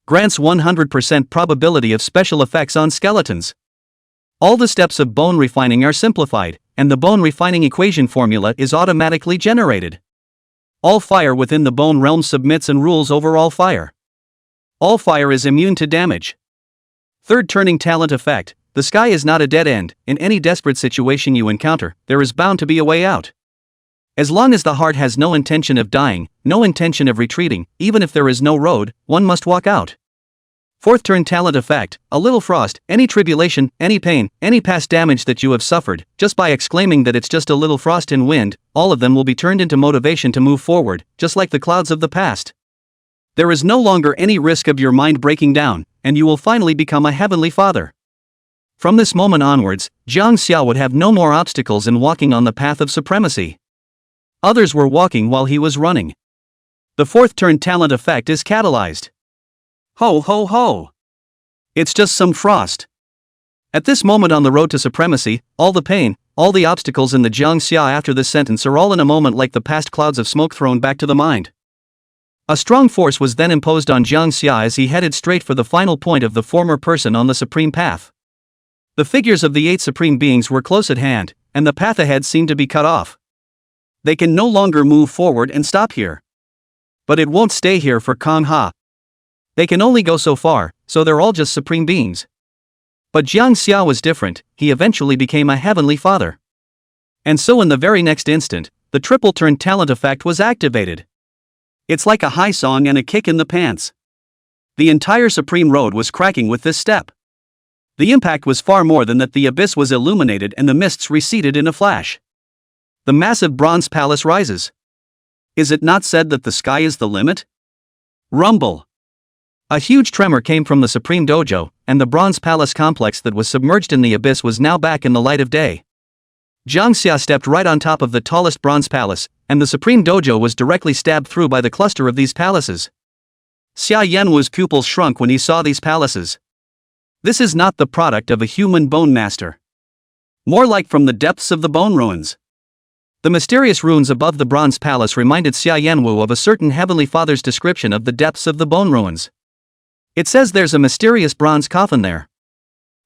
Grants 100% probability of special effects on skeletons. All the steps of bone refining are simplified, and the bone refining equation formula is automatically generated. All fire within the bone realm submits and rules over all fire. All fire is immune to damage. Third turning talent effect, the sky is not a dead end. In any desperate situation you encounter, there is bound to be a way out. As long as the heart has no intention of dying, no intention of retreating, even if there is no road, one must walk out. Fourth turn talent effect, a little frost, any tribulation, any pain, any past damage that you have suffered, just by exclaiming that it's just a little frost and wind, all of them will be turned into motivation to move forward, just like the clouds of the past. There is no longer any risk of your mind breaking down, and you will finally become a heavenly father. From this moment onwards, Jang Xia would have no more obstacles in walking on the path of supremacy. Others were walking while he was running. The fourth turn talent effect is catalyzed. Ho ho ho! It's just some frost. At this moment on the road to supremacy, all the pain, all the obstacles in the Jang Xia after this sentence are all in a moment like the past clouds of smoke thrown back to the mind. A strong force was then imposed on Jang Xia as he headed straight for the final point of the former person on the supreme path. The figures of the 8 supreme beings were close at hand, and the path ahead seemed to be cut off. They can no longer move forward and stop here. But it won't stay here for Kang Ha. They can only go so far, so they're all just supreme beings. But Jang Xia was different, he eventually became a heavenly father. And so in the very next instant, the triple turn talent effect was activated. It's like a high song and a kick in the pants. The entire supreme road was cracking with this step. The impact was far more than that. The abyss was illuminated and the mists receded in a flash. The massive bronze palace rises. Is it not said that the sky is the limit? Rumble. A huge tremor came from the supreme dojo, and the bronze palace complex that was submerged in the abyss was now back in the light of day. Jang Xia stepped right on top of the tallest bronze palace, and the supreme dojo was directly stabbed through by the cluster of these palaces. Xia Yanwu's pupils shrunk when he saw these palaces. This is not the product of a human bone master. More like from the depths of the bone ruins. The mysterious runes above the bronze palace reminded Xia Yanwu of a certain heavenly father's description of the depths of the bone ruins. It says there's a mysterious bronze coffin there.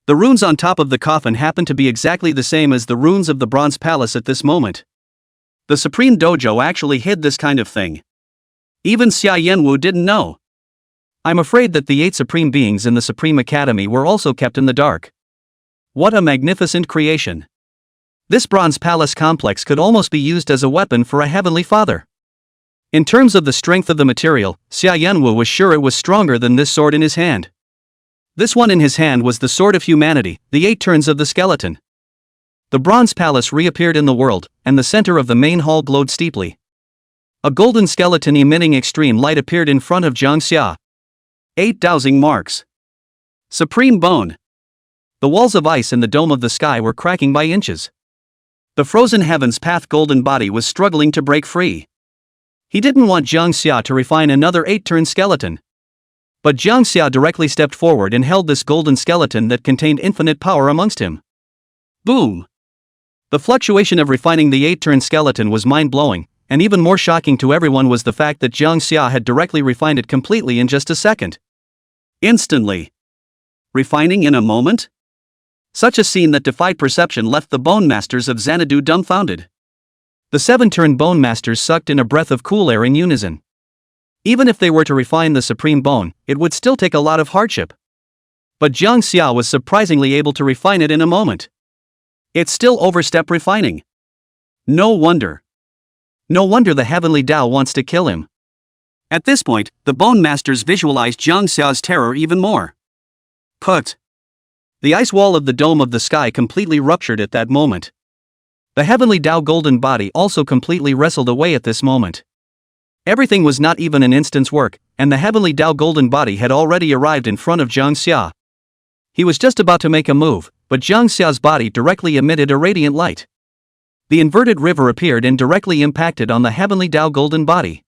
The runes on top of the coffin happen to be exactly the same as the runes of the bronze palace at this moment. The supreme dojo actually hid this kind of thing. Even Xia Yanwu didn't know. I'm afraid that the 8 supreme beings in the Supreme Academy were also kept in the dark. What a magnificent creation. This bronze palace complex could almost be used as a weapon for a heavenly father. In terms of the strength of the material, Xia Yanwu was sure it was stronger than this sword in his hand. This one in his hand was the sword of humanity, the 8 turns of the skeleton. The bronze palace reappeared in the world, and the center of the main hall glowed steeply. A golden skeleton emitting extreme light appeared in front of Jang Xia. 8 dowsing marks. Supreme bone. The walls of ice in the dome of the sky were cracking by inches. The frozen heavens path golden body was struggling to break free. He didn't want Jang Xia to refine another 8-turn skeleton. But Jang Xia directly stepped forward and held this golden skeleton that contained infinite power amongst him. Boom! The fluctuation of refining the 8-turn skeleton was mind-blowing, and even more shocking to everyone was the fact that Jang Xia had directly refined it completely in just a second. Instantly. Refining in a moment? Such a scene that defied perception left the Bone Masters of Xanadu dumbfounded. The 7-turn Bone Masters sucked in a breath of cool air in unison. Even if they were to refine the Supreme Bone, it would still take a lot of hardship. But Jang Xia was surprisingly able to refine it in a moment. It's still overstep refining. No wonder. No wonder the Heavenly Tao wants to kill him. At this point, the Bone Masters visualized Jang Xia's terror even more. Put. The ice wall of the dome of the sky completely ruptured at that moment. The Heavenly Tao golden body also completely wrestled away at this moment. Everything was not even an instant's work, and the Heavenly Tao golden body had already arrived in front of Jang Xia. He was just about to make a move, but Jang Xia's body directly emitted a radiant light. The inverted river appeared and directly impacted on the Heavenly Tao golden body.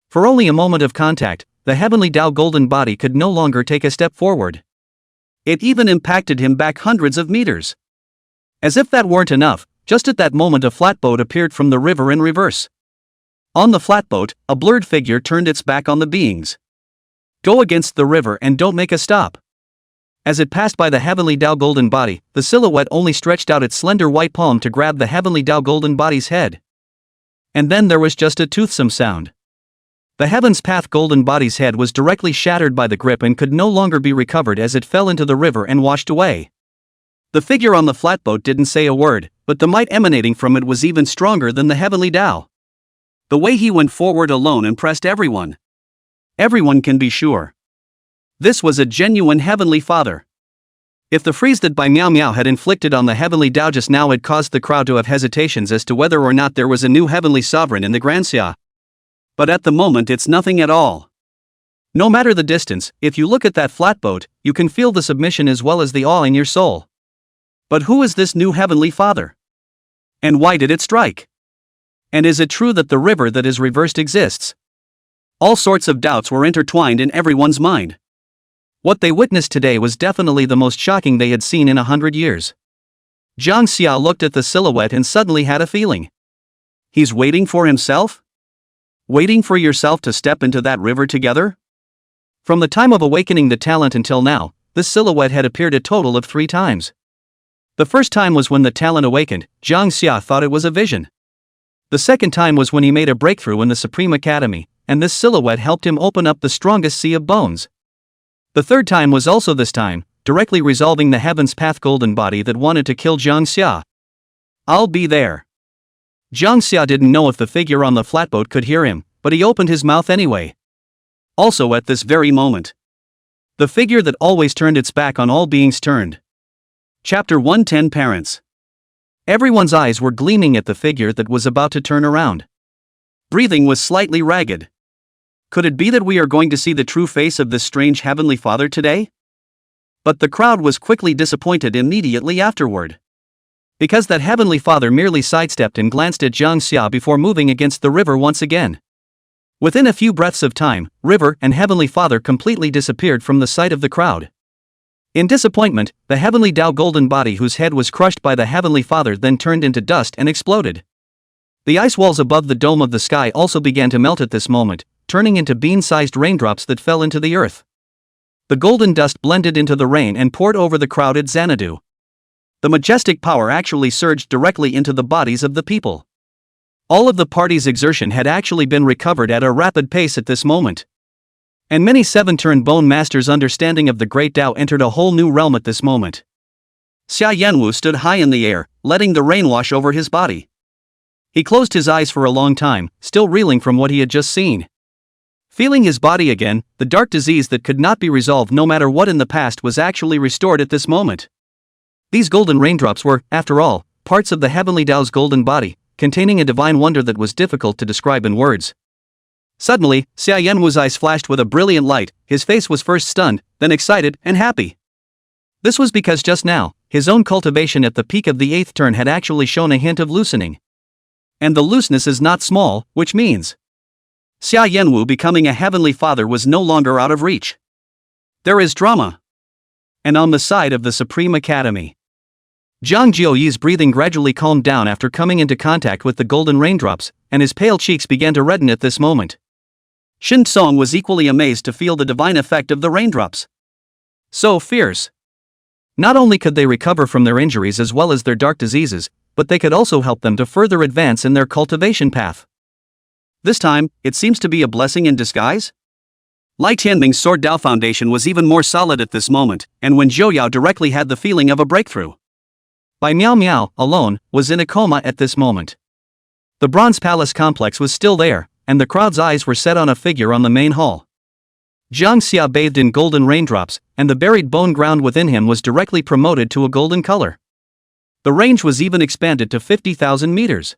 For only a moment of contact, the Heavenly Tao golden body could no longer take a step forward. It even impacted him back hundreds of meters. As if that weren't enough, just at that moment a flatboat appeared from the river in reverse. On the flatboat, a blurred figure turned its back on the beings. Go against the river and don't make a stop. As it passed by the Heavenly Tao golden body, the silhouette only stretched out its slender white palm to grab the Heavenly Tao golden body's head. And then there was just a toothsome sound. The Heaven's Path golden body's head was directly shattered by the grip and could no longer be recovered as it fell into the river and washed away. The figure on the flatboat didn't say a word, but the might emanating from it was even stronger than the Heavenly Tao. The way he went forward alone impressed everyone. Everyone can be sure. This was a genuine Heavenly Father. If the freeze that Bai Miao Miao had inflicted on the Heavenly Tao just now had caused the crowd to have hesitations as to whether or not there was a new Heavenly Sovereign in the Grand Xia. But at the moment it's nothing at all. No matter the distance, if you look at that flatboat, you can feel the submission as well as the awe in your soul. But who is this new Heavenly Father? And why did it strike? And is it true that the river that is reversed exists? All sorts of doubts were intertwined in everyone's mind. What they witnessed today was definitely the most shocking they had seen in 100 years. Jang Xia looked at the silhouette and suddenly had a feeling. He's waiting for himself? Waiting for yourself to step into that river together? From the time of awakening the talent until now, this silhouette had appeared a total of 3 times. The first time was when the talent awakened, Jang Xia thought it was a vision. The second time was when he made a breakthrough in the Supreme Academy, and this silhouette helped him open up the strongest sea of bones. The third time was also this time, directly resolving the Heaven's Path golden body that wanted to kill Jang Xia. I'll be there. Jang Xia didn't know if the figure on the flatboat could hear him, but he opened his mouth anyway. Also at this very moment, the figure that always turned its back on all beings turned. Chapter 110 Parents. Everyone's eyes were gleaming at the figure that was about to turn around. Breathing was slightly ragged. Could it be that we are going to see the true face of this strange Heavenly Father today? But the crowd was quickly disappointed immediately afterward. Because that Heavenly Father merely sidestepped and glanced at Jang Xia before moving against the river once again. Within a few breaths of time, river and Heavenly Father completely disappeared from the sight of the crowd. In disappointment, the Heavenly Tao golden body whose head was crushed by the Heavenly Father then turned into dust and exploded. The ice walls above the dome of the sky also began to melt at this moment, turning into bean-sized raindrops that fell into the earth. The golden dust blended into the rain and poured over the crowded Xanadu. The majestic power actually surged directly into the bodies of the people. All of the party's exertion had actually been recovered at a rapid pace at this moment. And many seven-turn bone masters' understanding of the great Tao entered a whole new realm at this moment. Xia Yanwu stood high in the air, letting the rain wash over his body. He closed his eyes for a long time, still reeling from what he had just seen. Feeling his body again, the dark disease that could not be resolved no matter what in the past was actually restored at this moment. These golden raindrops were, after all, parts of the Heavenly Tao's golden body, containing a divine wonder that was difficult to describe in words. Suddenly, Xia Yanwu's eyes flashed with a brilliant light. His face was first stunned, then excited and happy. This was because just now, his own cultivation at the peak of the 8th turn had actually shown a hint of loosening. And the looseness is not small, which means Xia Yanwu becoming a Heavenly Father was no longer out of reach. There is drama. And on the side of the Supreme Academy, Zhang Jiuyi's breathing gradually calmed down after coming into contact with the golden raindrops, and his pale cheeks began to redden at this moment. Shin Song was equally amazed to feel the divine effect of the raindrops. So fierce. Not only could they recover from their injuries as well as their dark diseases, but they could also help them to further advance in their cultivation path. This time, it seems to be a blessing in disguise? Lai Tianming's Sword Dao foundation was even more solid at this moment, and when Zhou Yao directly had the feeling of a breakthrough. Bai Miao Miao, alone, was in a coma at this moment. The Bronze Palace complex was still there, and the crowd's eyes were set on a figure on the main hall. Jang Xia bathed in golden raindrops, and the buried bone ground within him was directly promoted to a golden color. The range was even expanded to 50,000 meters.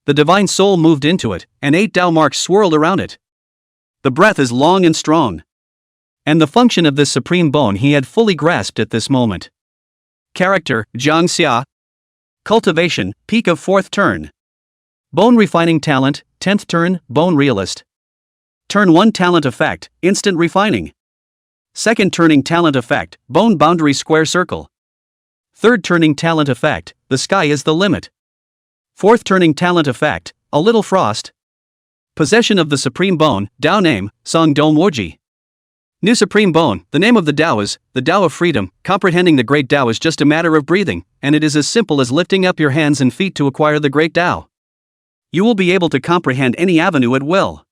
The divine soul moved into it, and 8 Tao marks swirled around it. The breath is long and strong. And the function of this supreme bone he had fully grasped at this moment. Character, Jang Xia. Cultivation, peak of 4th turn. Bone refining talent, 10th turn, bone realist. Turn 1 talent effect, instant refining. Second turning talent effect, bone boundary square circle. Third turning talent effect, the sky is the limit. Fourth turning talent effect, a little frost. Possession of the supreme bone, Dao name, Song Dong Woji. New supreme bone, the name of the Tao is, the Tao of freedom. Comprehending the great Tao is just a matter of breathing, and it is as simple as lifting up your hands and feet to acquire the great Tao. You will be able to comprehend any avenue at will.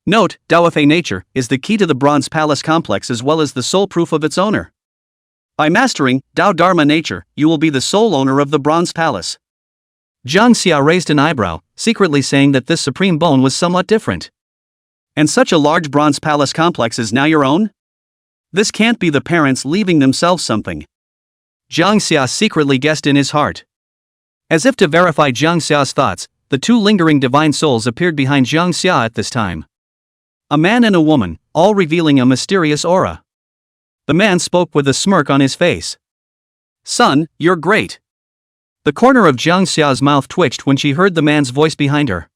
Note, Tao of nature is the key to the Bronze Palace complex as well as the sole proof of its owner. By mastering Tao Dharma nature, you will be the sole owner of the Bronze Palace. Zhang Xia raised an eyebrow, secretly saying that this supreme bone was somewhat different. And such a large Bronze Palace complex is now your own? This can't be the parents leaving themselves something. Zhang Xia secretly guessed in his heart. As if to verify Zhang Xia's thoughts, the 2 lingering divine souls appeared behind Zhang Xia at this time. A man and a woman, all revealing a mysterious aura. The man spoke with a smirk on his face. Son, you're great. The corner of Zhang Xia's mouth twitched when she heard the man's voice behind her.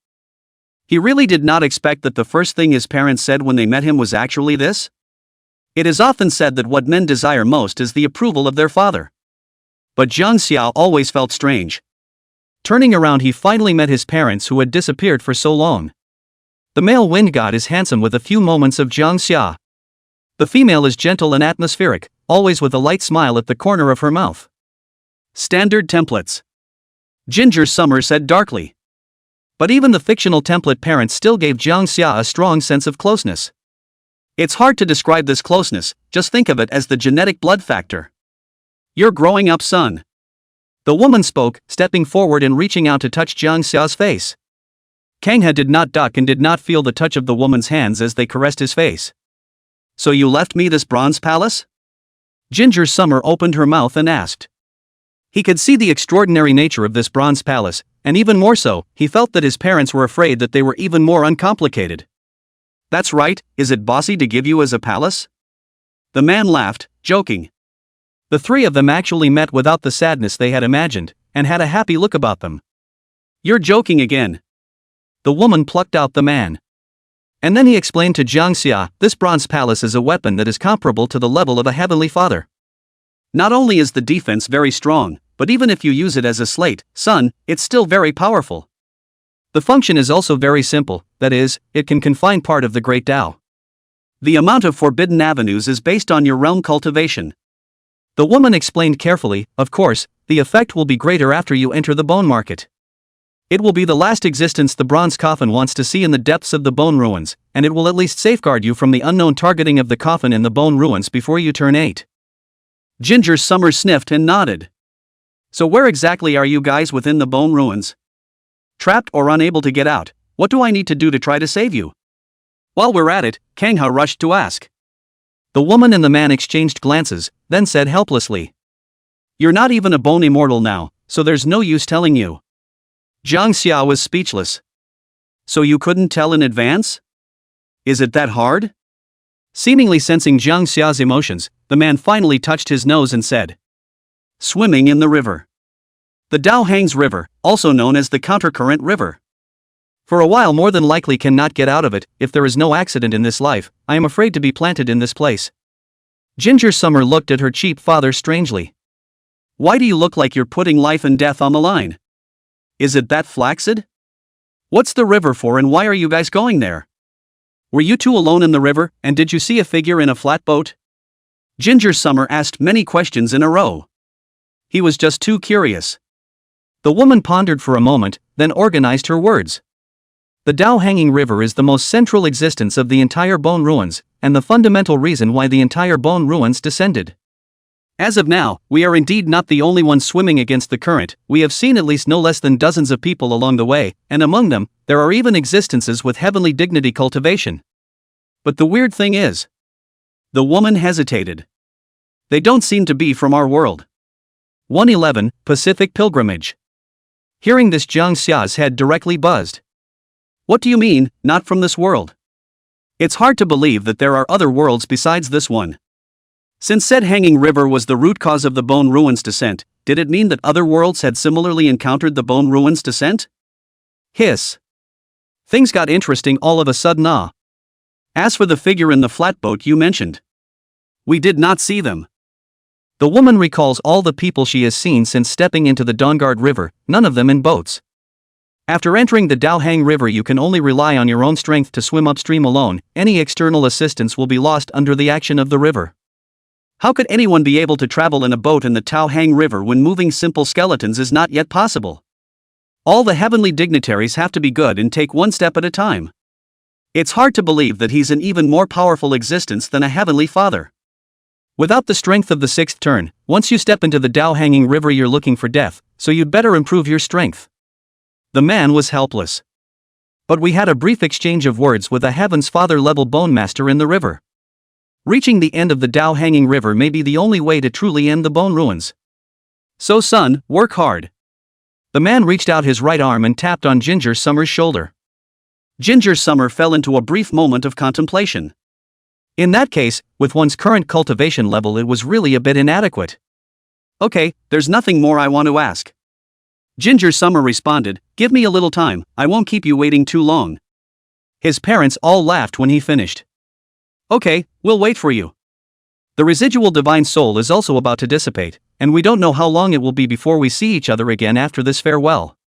He really did not expect that the first thing his parents said when they met him was actually this. It is often said that what men desire most is the approval of their father. But Zhang Xia always felt strange. Turning around, he finally met his parents who had disappeared for so long. The male wind god is handsome with a few moments of Zhang Xia. The female is gentle and atmospheric, always with a light smile at the corner of her mouth. Standard templates. Ginger Summer said darkly. But even the fictional template parents still gave Jang Xia a strong sense of closeness. It's hard to describe this closeness, just think of it as the genetic blood factor. You're growing up, son. The woman spoke, stepping forward and reaching out to touch Jang Xia's face. Kang Ha did not duck and did not feel the touch of the woman's hands as they caressed his face. So you left me this bronze palace? Ginger Summer opened her mouth and asked. He could see the extraordinary nature of this bronze palace, and even more so, he felt that his parents were afraid that they were even more uncomplicated. That's right, is it bossy to give you as a palace? The man laughed, joking. The three of them actually met without the sadness they had imagined, and had a happy look about them. You're joking again. The woman plucked out the man. And then he explained to Jang Xia, this bronze palace is a weapon that is comparable to the level of a heavenly father. Not only is the defense very strong, but even if you use it as a slate, son, it's still very powerful. The function is also very simple, that is, it can confine part of the Great Tao. The amount of forbidden avenues is based on your realm cultivation. The woman explained carefully, of course, the effect will be greater after you enter the bone market. It will be the last existence the bronze coffin wants to see in the depths of the bone ruins, and it will at least safeguard you from the unknown targeting of the coffin in the bone ruins before you turn 8. Ginger Summer sniffed and nodded. So where exactly are you guys within the bone ruins? Trapped or unable to get out, what do I need to do to try to save you? While we're at it, Kang Ha rushed to ask. The woman and the man exchanged glances, then said helplessly. You're not even a bone immortal now, so there's no use telling you. Jang Xia was speechless. So you couldn't tell in advance? Is it that hard? Seemingly sensing Jang Xia's emotions, the man finally touched his nose and said. Swimming in the river. The Dao Hang's River, also known as the Countercurrent River. For a while more than likely cannot get out of it, if there is no accident in this life, I am afraid to be planted in this place. Ginger Summer looked at her cheap father strangely. Why do you look like you're putting life and death on the line? Is it that flaccid? What's the river for and why are you guys going there? Were you two alone in the river, and did you see a figure in a flatboat? Ginger Summer asked many questions in a row. He was just too curious. The woman pondered for a moment, then organized her words. The Dao Hanging River is the most central existence of the entire bone ruins, and the fundamental reason why the entire bone ruins descended. As of now, we are indeed not the only ones swimming against the current, we have seen at least no less than dozens of people along the way, and among them, there are even existences with heavenly dignity cultivation. But the weird thing is. The woman hesitated. They don't seem to be from our world. 111, Pacific Pilgrimage. Hearing this, Jang Xia's head directly buzzed. What do you mean, not from this world? It's hard to believe that there are other worlds besides this one. Since said hanging river was the root cause of the bone ruins descent, did it mean that other worlds had similarly encountered the bone ruins descent? Hiss. Things got interesting all of a sudden. As for the figure in the flatboat you mentioned, we did not see them. The woman recalls all the people she has seen since stepping into the Dawnguard River, none of them in boats. After entering the Dao Hang River you can only rely on your own strength to swim upstream alone, any external assistance will be lost under the action of the river. How could anyone be able to travel in a boat in the Dao Hang River when moving simple skeletons is not yet possible? All the heavenly dignitaries have to be good and take one step at a time. It's hard to believe that he's an even more powerful existence than a heavenly father. Without the strength of the sixth turn, once you step into the Dao Hanging River you're looking for death, so you'd better improve your strength. The man was helpless. But we had a brief exchange of words with a Heaven's Father-level bone master in the river. Reaching the end of the Dao Hanging River may be the only way to truly end the bone ruins. So son, work hard. The man reached out his right arm and tapped on Ginger Summer's shoulder. Ginger Summer fell into a brief moment of contemplation. In that case, with one's current cultivation level it was really a bit inadequate. Okay, there's nothing more I want to ask. Ginger Summer responded, give me a little time, I won't keep you waiting too long. His parents all laughed when he finished. Okay, we'll wait for you. The residual divine soul is also about to dissipate, and we don't know how long it will be before we see each other again after this farewell.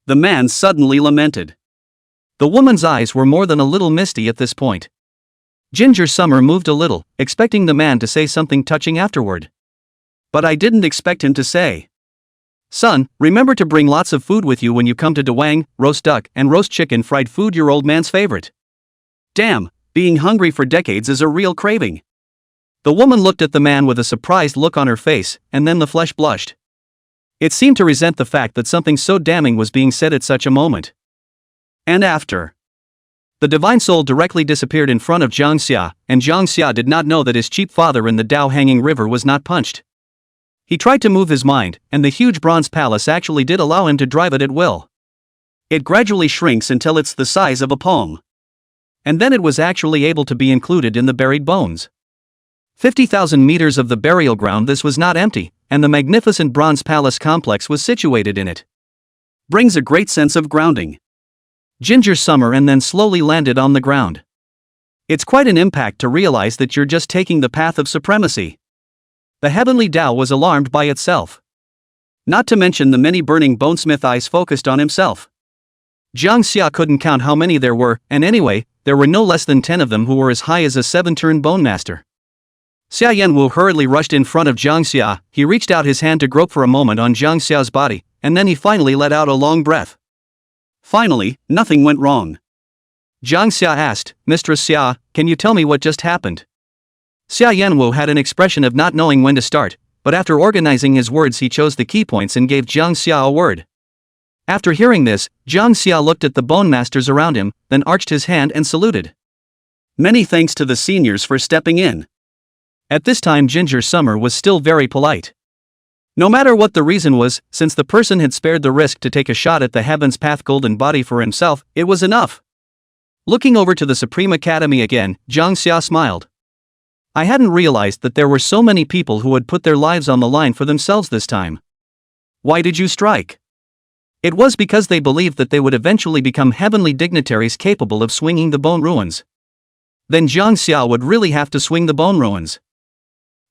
The man suddenly lamented. The woman's eyes were more than a little misty at this point. Ginger Summer moved a little, expecting the man to say something touching afterward. But I didn't expect him to say. Son, remember to bring lots of food with you when you come to Wang, roast duck and roast chicken fried food, your old man's favorite. Damn, being hungry for decades is a real craving. The woman looked at the man with a surprised look on her face, and then the flesh blushed. It seemed to resent the fact that something so damning was being said at such a moment. And after. The divine soul directly disappeared in front of Jang Xia, and Jang Xia did not know that his cheap father in the Dao hanging river was not punched. He tried to move his mind, and the huge bronze palace actually did allow him to drive it at will. It gradually shrinks until it's the size of a palm. And then it was actually able to be included in the buried bones. 50,000 meters of the burial ground. This was not empty, and the magnificent bronze palace complex was situated in it. Brings a great sense of grounding. Ginger summer and then slowly landed on the ground. It's quite an impact to realize that you're just taking the path of supremacy. The heavenly Tao was alarmed by itself. Not to mention the many burning bonesmith eyes focused on himself. Jang Xia couldn't count how many there were, and anyway, there were no less than 10 of them who were as high as a 7-turn bone master. Xia Yanwu hurriedly rushed in front of Jang Xia. He reached out his hand to grope for a moment on Jang Xia's body, and then he finally let out a long breath. Finally, nothing went wrong. Jang Xia asked, Mistress Xia, can you tell me what just happened? Xia Yanwu had an expression of not knowing when to start, but after organizing his words he chose the key points and gave Jang Xia a word. After hearing this, Jang Xia looked at the bone masters around him, then arched his hand and saluted. Many thanks to the seniors for stepping in. At this time Ginger Summer was still very polite. No matter what the reason was, since the person had spared the risk to take a shot at the Heaven's Path golden body for himself, it was enough. Looking over to the Supreme Academy again, Jang Xia smiled. I hadn't realized that there were so many people who had put their lives on the line for themselves this time. Why did you strike? It was because they believed that they would eventually become heavenly dignitaries capable of swinging the bone ruins. Then Jang Xia would really have to swing the bone ruins.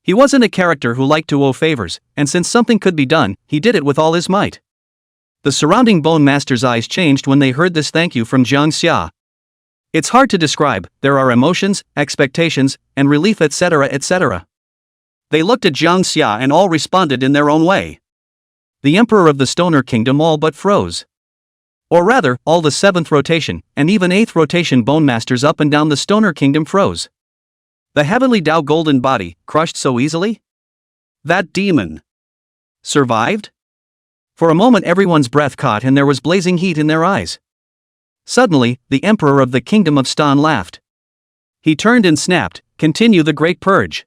He wasn't a character who liked to owe favors, and since something could be done, he did it with all his might. The surrounding bone masters' eyes changed when they heard this thank you from Jang Xia. It's hard to describe, there are emotions, expectations, and relief, etc., etc. They looked at Jang Xia and all responded in their own way. The Emperor of the Stoner Kingdom all but froze. Or rather, all the 7th rotation, and even 8th rotation bone masters up and down the Stoner Kingdom froze. The heavenly Tao golden body, crushed so easily? That demon survived? For a moment everyone's breath caught and there was blazing heat in their eyes. Suddenly, the Emperor of the Kingdom of Stan laughed. He turned and snapped, continue the Great Purge.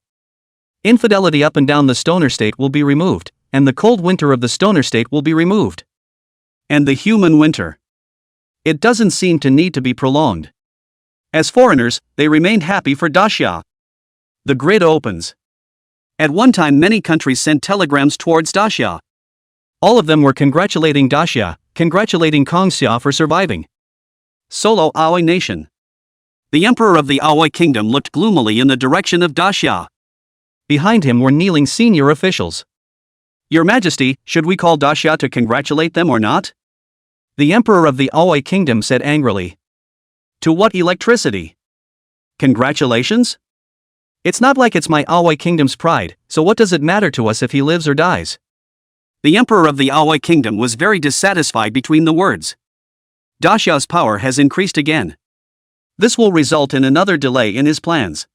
Infidelity up and down the Stoner State will be removed, and the cold winter of the Stoner State will be removed. And the human winter. It doesn't seem to need to be prolonged. As foreigners, they remained happy for Daxia. The grid opens. At one time many countries sent telegrams towards Daxia. All of them were congratulating Daxia, congratulating Kongxia for surviving. Solo Aoi Nation. The Emperor of the Aoi Kingdom looked gloomily in the direction of Daxia. Behind him were kneeling senior officials. Your Majesty, should we call Daxia to congratulate them or not? The Emperor of the Aoi Kingdom said angrily. To what electricity? Congratulations? It's not like it's my Aoi Kingdom's pride, so what does it matter to us if he lives or dies? The Emperor of the Aoi Kingdom was very dissatisfied between the words. Daxia's power has increased again. This will result in another delay in his plans.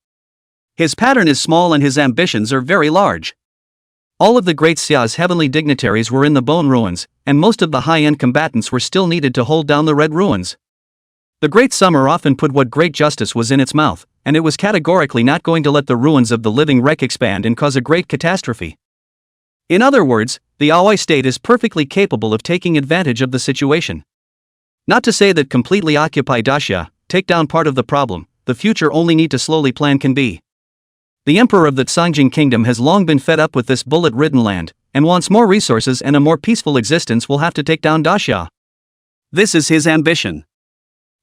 His pattern is small and his ambitions are very large. All of the great Xia's heavenly dignitaries were in the bone ruins, and most of the high-end combatants were still needed to hold down the red ruins. The Great Summer often put what great justice was in its mouth, and it was categorically not going to let the ruins of the living wreck expand and cause a great catastrophe. In other words, the Aoi state is perfectly capable of taking advantage of the situation. Not to say that completely occupy Daxia, take down part of the problem, the future only need to slowly plan can be. The Emperor of the Tsangjing Kingdom has long been fed up with this bullet-ridden land, and wants more resources and a more peaceful existence. Will have to take down Daxia. This is his ambition.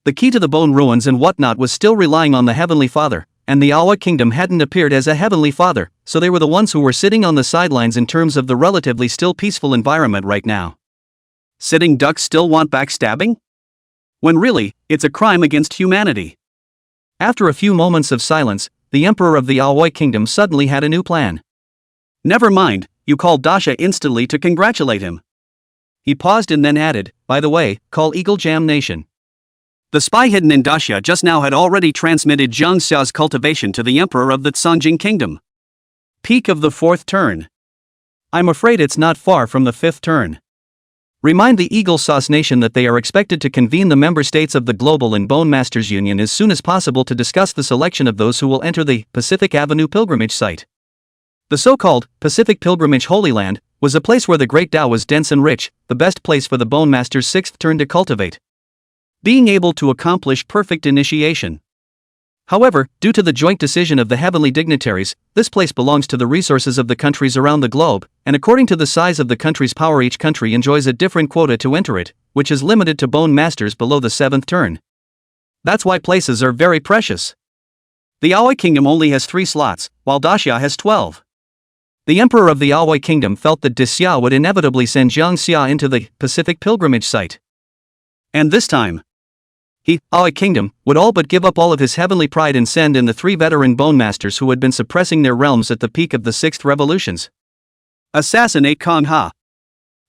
The key to the bone ruins and whatnot was still relying on the Heavenly Father, and the Aoi Kingdom hadn't appeared as a Heavenly Father, so they were the ones who were sitting on the sidelines in terms of the relatively still peaceful environment right now. Sitting ducks still want backstabbing? When really, it's a crime against humanity. After a few moments of silence, the Emperor of the Aoi Kingdom suddenly had a new plan. Never mind, you called Daxia instantly to congratulate him. He paused and then added, by the way, call Eagle Jam Nation. The spy hidden in Daxia just now had already transmitted Jang Xia's cultivation to the emperor of the Tsanjing kingdom. Peak of the 4th turn. I'm afraid it's not far from the 5th turn. Remind the Eagle Sauce Nation that they are expected to convene the member states of the Global and Bone Masters Union as soon as possible to discuss the selection of those who will enter the Pacific Avenue pilgrimage site. The so-called Pacific Pilgrimage Holy Land was a place where the Great Tao was dense and rich, the best place for the Bone Master's 6th turn to cultivate, being able to accomplish perfect initiation. However, due to the joint decision of the heavenly dignitaries, this place belongs to the resources of the countries around the globe, and according to the size of the country's power each country enjoys a different quota to enter it, which is limited to bone masters below the 7th turn. That's why places are very precious. The Aoi Kingdom only has 3 slots, while Daxia has 12. The Emperor of the Aoi Kingdom felt that Xia would inevitably send Jang Xia into the Pacific pilgrimage site. And this time, he, Aoi Kingdom, would all but give up all of his heavenly pride and send in the 3 veteran bone masters who had been suppressing their realms at the peak of the 6th revolutions. Assassinate Kong Ha.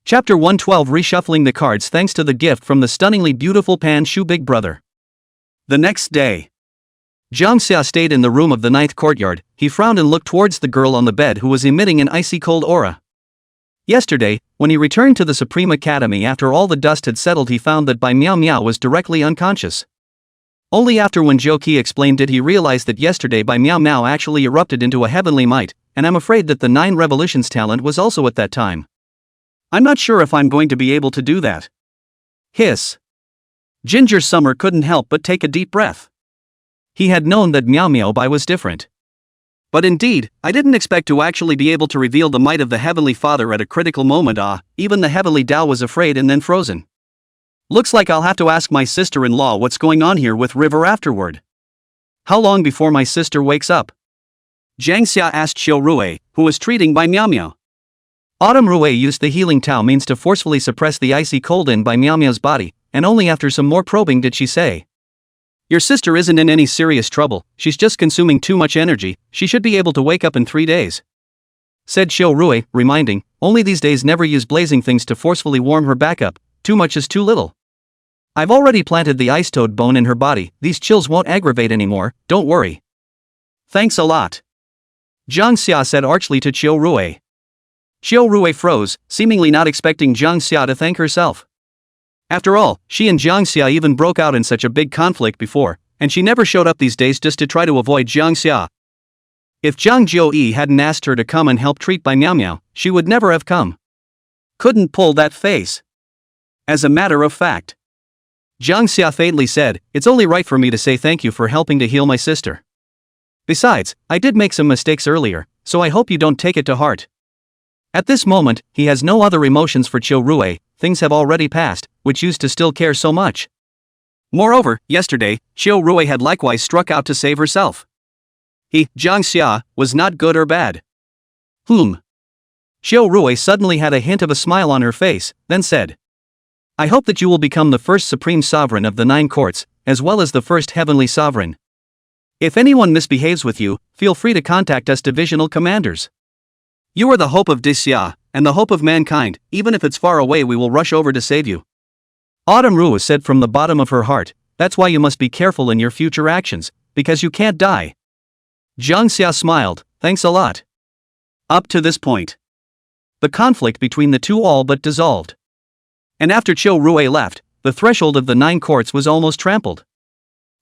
Chapter 112 Reshuffling the cards thanks to the gift from the stunningly beautiful Pan Shu Big Brother. The next day, Jang Xia stayed in the room of the 9th courtyard. He frowned and looked towards the girl on the bed who was emitting an icy cold aura. Yesterday, when he returned to the Supreme Academy after all the dust had settled, he found that Bai Miao Miao was directly unconscious. Only after when Zhou Qi explained did he realize that yesterday Bai Miao Miao actually erupted into a heavenly might, and I'm afraid that the 9 revolutions talent was also at that time. I'm not sure if I'm going to be able to do that. Hiss. Ginger Summer couldn't help but take a deep breath. He had known that Miao Miao Bai was different. But indeed, I didn't expect to actually be able to reveal the might of the Heavenly Father at a critical moment. Even the Heavenly Tao was afraid and then frozen. Looks like I'll have to ask my sister-in-law what's going on here with River afterward. How long before my sister wakes up? Jang Xia asked Xiu Rui, who was treating Bai Miao Miao. Autumn Rui used the healing Tao means to forcefully suppress the icy cold in Bai Miao Miao's body, and only after some more probing did she say, "Your sister isn't in any serious trouble, she's just consuming too much energy, she should be able to wake up in 3 days." Said Xiu Rui, reminding, only these days never use blazing things to forcefully warm her back up, too much is too little. I've already planted the ice toad bone in her body, these chills won't aggravate anymore, don't worry. Thanks a lot. Jang Xia said archly to Xiu Rui. Xiu Rui froze, seemingly not expecting Jang Xia to thank herself. After all, she and Jang Xia even broke out in such a big conflict before, and she never showed up these days just to try to avoid Jang Xia. If Zhang Jiuyi hadn't asked her to come and help treat Bai Miao Miao, she would never have come. Couldn't pull that face. As a matter of fact, Jang Xia fatally said, it's only right for me to say thank you for helping to heal my sister. Besides, I did make some mistakes earlier, so I hope you don't take it to heart. At this moment, he has no other emotions for Xiu Rui, things have already passed, which used to still care so much. Moreover, yesterday, Xiu Rui had likewise struck out to save herself. He, Jang Xia, was not good or bad. Xiu Rui suddenly had a hint of a smile on her face, then said, I hope that you will become the first supreme sovereign of the 9 courts, as well as the first heavenly sovereign. If anyone misbehaves with you, feel free to contact us divisional commanders. You are the hope of Xia, and the hope of mankind, even if it's far away we will rush over to save you. Autumn Rue said from the bottom of her heart, that's why you must be careful in your future actions, because you can't die. Jang Xia smiled, thanks a lot. Up to this point, the conflict between the two all but dissolved. And after Qiu Rui left, the threshold of the 9 courts was almost trampled.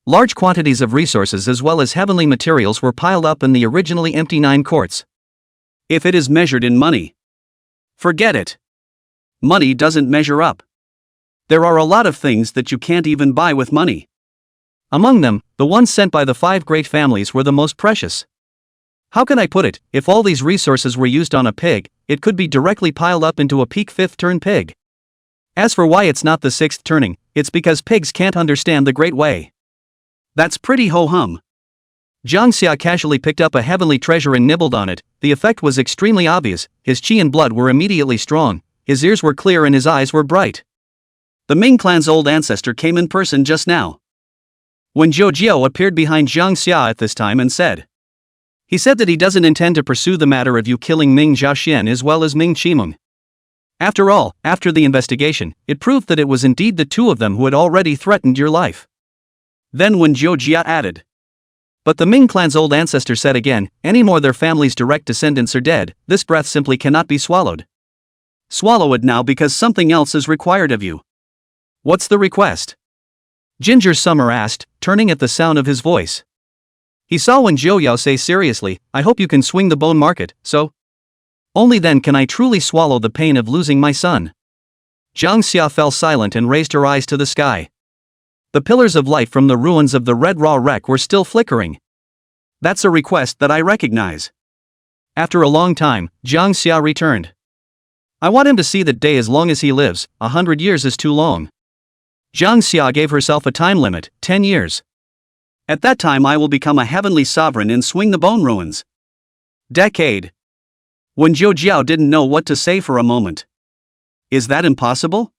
Large quantities of resources as well as heavenly materials were piled up in the originally empty 9 courts. If it is measured in money, forget it. Money doesn't measure up. There are a lot of things that you can't even buy with money. Among them, the ones sent by the 5 great families were the most precious. How can I put it, if all these resources were used on a pig, it could be directly piled up into a peak 5th turn pig. As for why it's not the 6th turning, it's because pigs can't understand the great way. That's pretty ho-hum. Jang Xia casually picked up a heavenly treasure and nibbled on it. The effect was extremely obvious, his qi and blood were immediately strong, his ears were clear and his eyes were bright. The Ming clan's old ancestor came in person just now. When Zhou Jiao appeared behind Jang Xia at this time and said, he said that he doesn't intend to pursue the matter of you killing Ming Zhaoxian as well as Ming Qimeng. After all, after the investigation, it proved that it was indeed the two of them who had already threatened your life. Then when Jang Xia added, "But the Ming clan's old ancestor said again, any more their family's direct descendants are dead, this breath simply cannot be swallowed. Swallow it now because something else is required of you." "What's the request?" Ginger Summer asked, turning at the sound of his voice. He saw Wen Zhou say seriously, "I hope you can swing the bone market, so only then can I truly swallow the pain of losing my son." Jang Xia fell silent and raised her eyes to the sky. The pillars of light from the ruins of the Red Raw Wreck were still flickering. "That's a request that I recognize." After a long time, Jang Xia returned. "I want him to see that day as long as he lives, 100 years is too long." Jang Xia gave herself a time limit, 10 years. "At that time I will become a heavenly sovereign and swing the bone ruins." Decade. When Zhou Jiao didn't know what to say for a moment. Is that impossible?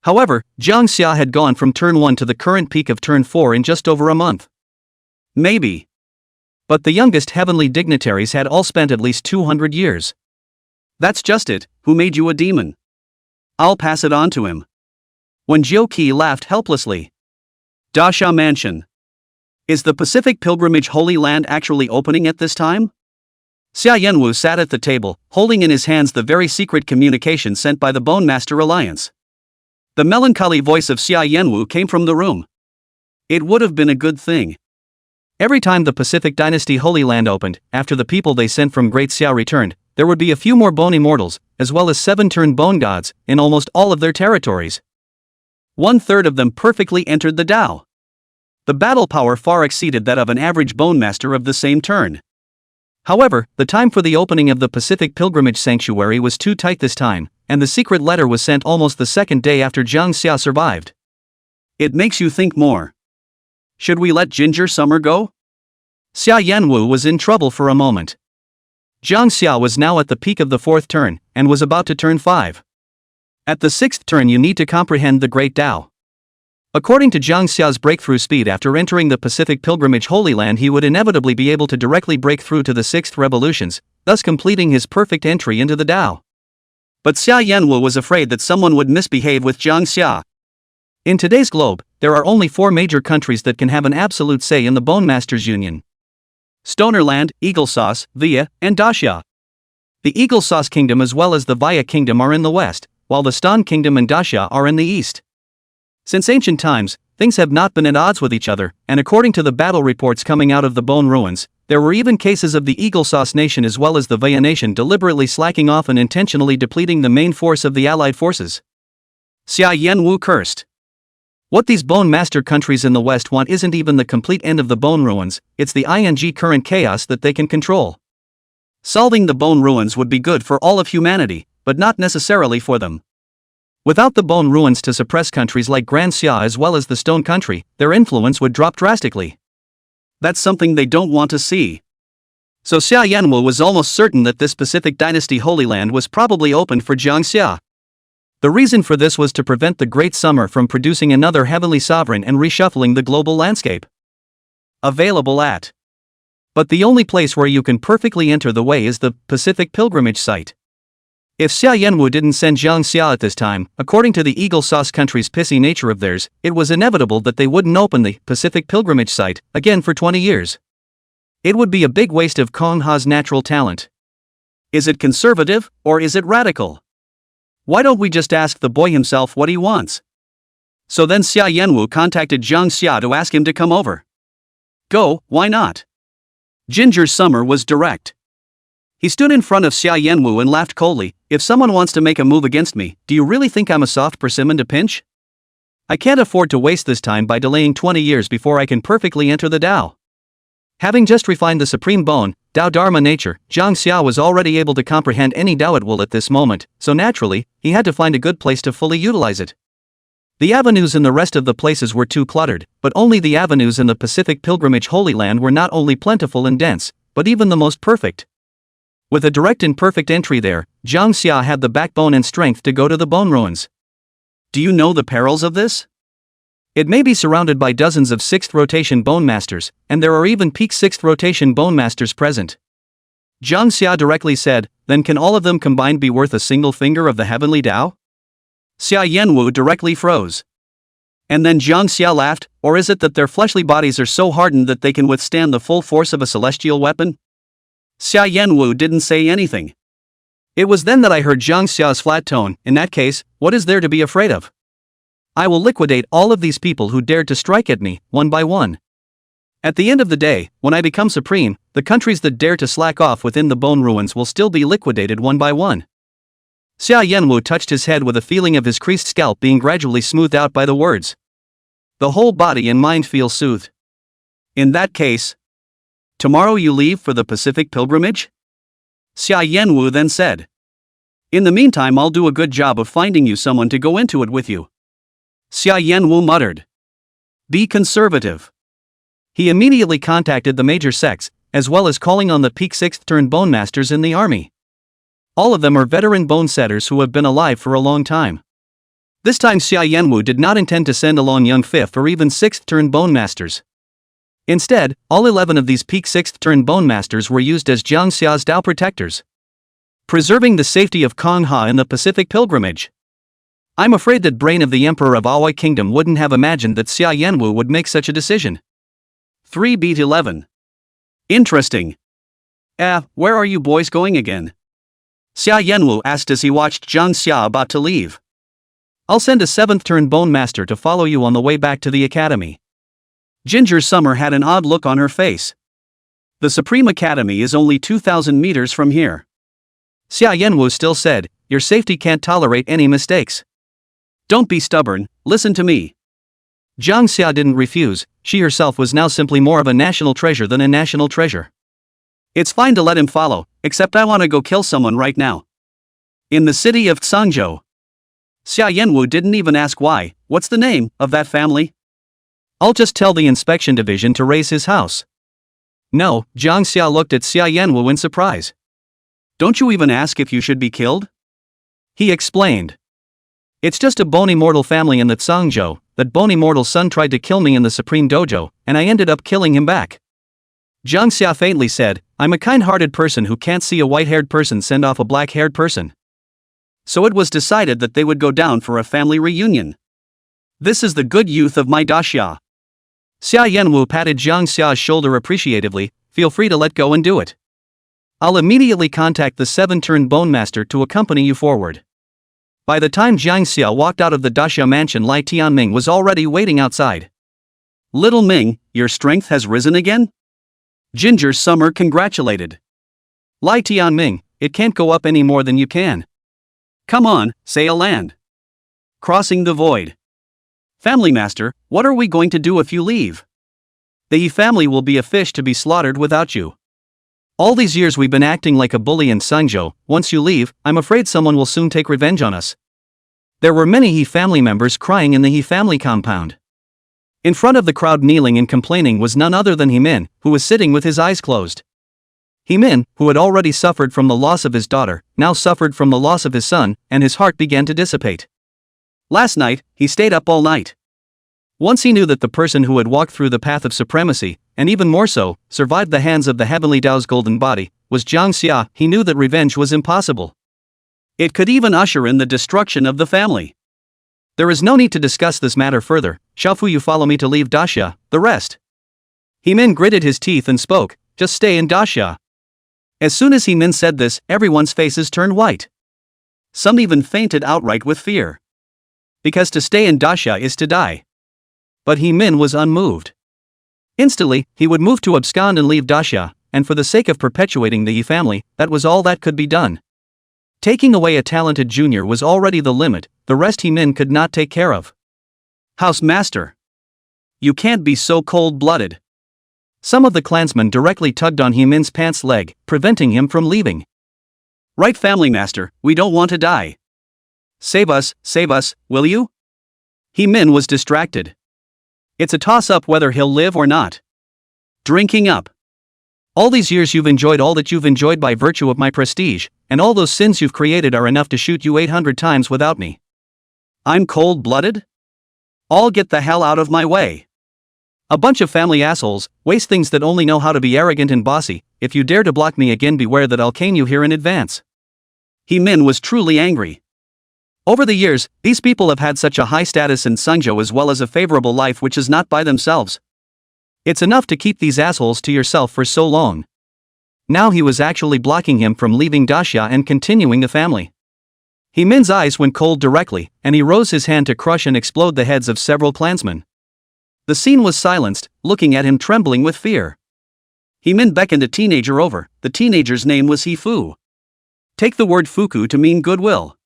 However, Jang Xia had gone from turn 1 to the current peak of turn 4 in just over a month. Maybe. But the youngest heavenly dignitaries had all spent at least 200 years. "That's just it, who made you a demon? I'll pass it on to him." When Jiu Qi laughed helplessly. Dasha Mansion. Is the Pacific Pilgrimage Holy Land actually opening at this time? Xia Yanwu sat at the table, holding in his hands the very secret communication sent by the Bone Master Alliance. The melancholy voice of Xia Yanwu came from the room. It would have been a good thing. Every time the Pacific Dynasty Holy Land opened, after the people they sent from Great Xia returned, there would be a few more bone immortals, as well as 7 bone gods, in almost all of their territories. 1/3 of them perfectly entered the Dao. The battle power far exceeded that of an average bone master of the same turn. However, the time for the opening of the Pacific Pilgrimage Sanctuary was too tight this time, and the secret letter was sent almost the second day after Jang Xia survived. It makes you think more. Should we let Ginger Summer go? Xia Yanwu was in trouble for a moment. Jang Xia was now at the peak of the 4th turn, and was about to turn 5. At the 6th turn you need to comprehend the Great Tao. According to Jang Xia's breakthrough speed after entering the Pacific Pilgrimage Holy Land, he would inevitably be able to directly break through to the 6th revolutions, thus completing his perfect entry into the Tao. But Xia Yanwu was afraid that someone would misbehave with Jang Xia. In today's globe, there are only 4 major countries that can have an absolute say in the Bone Masters Union. Stonerland, Eagle Sauce, Via, and Daxia. The Eagle Sauce Kingdom as well as the Via Kingdom are in the west, while the Ston Kingdom and Daxia are in the east. Since ancient times, things have not been at odds with each other, and according to the battle reports coming out of the bone ruins, there were even cases of the Eagle Sauce Nation as well as the Vaya Nation deliberately slacking off and intentionally depleting the main force of the allied forces. Xia Yanwu cursed. What these Bone Master countries in the west want isn't even the complete end of the bone ruins, it's the current chaos that they can control. Solving the bone ruins would be good for all of humanity, but not necessarily for them. Without the bone ruins to suppress countries like Grand Xia as well as the Stone Country, their influence would drop drastically. That's something they don't want to see. So Xia Yanwu was almost certain that this Pacific Dynasty Holy Land was probably opened for Jang Xia. The reason for this was to prevent the Great Summer from producing another heavenly sovereign and reshuffling the global landscape. Available at. But the only place where you can perfectly enter the way is the Pacific Pilgrimage Site. If Xia Yanwu didn't send Jang Xia at this time, according to the Eagle Sauce country's pissy nature of theirs, it was inevitable that they wouldn't open the Pacific Pilgrimage Site again for 20 years. It would be a big waste of Kong Ha's natural talent. Is it conservative, or is it radical? Why don't we just ask the boy himself what he wants? So then Xia Yanwu contacted Jang Xia to ask him to come over. Go, why not? Ginger Summer was direct. He stood in front of Xia Yanwu and laughed coldly. If someone wants to make a move against me, do you really think I'm a soft persimmon to pinch? I can't afford to waste this time by delaying 20 years before I can perfectly enter the Tao. Having just refined the supreme bone, Tao Dharma nature, Jang Xia was already able to comprehend any Tao at will at this moment, so naturally, he had to find a good place to fully utilize it. The avenues in the rest of the places were too cluttered, but only the avenues in the Pacific Pilgrimage Holy Land were not only plentiful and dense, but even the most perfect. With a direct and perfect entry there, Jang Xia had the backbone and strength to go to the bone ruins. Do you know the perils of this? It may be surrounded by dozens of 6th rotation bone masters, and there are even peak 6th rotation bone masters present. Jang Xia directly said, then can all of them combined be worth a single finger of the heavenly Tao? Xia Yanwu directly froze. And then Jang Xia laughed, or is it that their fleshly bodies are so hardened that they can withstand the full force of a celestial weapon? Xia Yanwu didn't say anything. It was then that I heard Jang Xia's flat tone, in that case, what is there to be afraid of? I will liquidate all of these people who dared to strike at me, one by one. At the end of the day, when I become supreme, the countries that dare to slack off within the bone ruins will still be liquidated one by one. Xia Yanwu touched his head with a feeling of his creased scalp being gradually smoothed out by the words. The whole body and mind feel soothed. In that case, tomorrow you leave for the Pacific pilgrimage? Xia Yanwu then said. In the meantime I'll do a good job of finding you someone to go into it with you. Xia Yanwu muttered. Be conservative. He immediately contacted the major sects, as well as calling on the peak 6th turn bone masters in the army. All of them are veteran bone setters who have been alive for a long time. This time Xia Yanwu did not intend to send along young 5th or even 6th turn bone masters. Instead, all 11 of these peak 6th turn bone masters were used as Jang Xia's Dao protectors, preserving the safety of Kong Ha in the Pacific pilgrimage. I'm afraid that Brain of the Emperor of Aoi Kingdom wouldn't have imagined that Xia Yanwu would make such a decision. 3-11. Interesting. Where are you boys going again? Xia Yanwu asked as he watched Jang Xia about to leave. I'll send a 7th turn bone master to follow you on the way back to the academy. Ginger Summer had an odd look on her face. The Supreme Academy is only 2,000 meters from here. Xia Yanwu still said, your safety can't tolerate any mistakes. Don't be stubborn, listen to me. Jang Xia didn't refuse, she herself was now simply more of a national treasure than a national treasure. It's fine to let him follow, except I want to go kill someone right now. In the city of Danjo. Xia Yanwu didn't even ask why, what's the name of that family? I'll just tell the inspection division to raise his house. No, Jang Xia looked at Xia Yanwu in surprise. Don't you even ask if you should be killed? He explained. It's just a bony mortal family in the Zhangzhou. That bony mortal's son tried to kill me in the Supreme Dojo, and I ended up killing him back. Jang Xia faintly said, I'm a kind-hearted person who can't see a white-haired person send off a black-haired person. So it was decided that they would go down for a family reunion. This is the good youth of my daxia. Xia Yanwu patted Jang Xia's shoulder appreciatively, feel free to let go and do it. I'll immediately contact the 7-turn bone master to accompany you forward. By the time Jang Xia walked out of the daxia mansion, Lai Tianming was already waiting outside. Little Ming, your strength has risen again? Ginger Summer congratulated. Lai Tianming, it can't go up any more than you can. Come on, sail land. Crossing the void. Family master, what are we going to do if you leave? The Yi family will be a fish to be slaughtered without you. All these years we've been acting like a bully in Sangzhou. Once you leave, I'm afraid someone will soon take revenge on us. There were many He family members crying in the He family compound. In front of the crowd kneeling and complaining was none other than He Min, who was sitting with his eyes closed. He Min, who had already suffered from the loss of his daughter, now suffered from the loss of his son, and his heart began to dissipate. Last night, he stayed up all night. Once he knew that the person who had walked through the path of supremacy, and even more so, survived the hands of the heavenly Tao's golden body, was Jang Xia, he knew that revenge was impossible. It could even usher in the destruction of the family. There is no need to discuss this matter further. Xiaofu, you follow me to leave daxia, the rest. He Min gritted his teeth and spoke, just stay in daxia. As soon as He Min said this, everyone's faces turned white. Some even fainted outright with fear. Because to stay in daxia is to die. But He Min was unmoved. Instantly, he would move to abscond and leave daxia, and for the sake of perpetuating the Yi family, that was all that could be done. Taking away a talented junior was already the limit, the rest He Min could not take care of. House master. You can't be so cold-blooded. Some of the clansmen directly tugged on He Min's pants leg, preventing him from leaving. Right, family master, we don't want to die. Save us, will you? He Min was distracted. It's a toss-up whether he'll live or not. Drinking up. All these years you've enjoyed all that you've enjoyed by virtue of my prestige, and all those sins you've created are enough to shoot you 800 times without me. I'm cold-blooded? All get the hell out of my way. A bunch of family assholes, waste things that only know how to be arrogant and bossy. If you dare to block me again, beware that I'll cane you here in advance. Min was truly angry. Over the years, these people have had such a high status in Sungjo as well as a favorable life which is not by themselves. It's enough to keep these assholes to yourself for so long. Now he was actually blocking him from leaving Daxia and continuing the family. Min's eyes went cold directly, and he rose his hand to crush and explode the heads of several clansmen. The scene was silenced, looking at him trembling with fear. Min beckoned a teenager over. The teenager's name was Hifu. Take the word fuku to mean goodwill.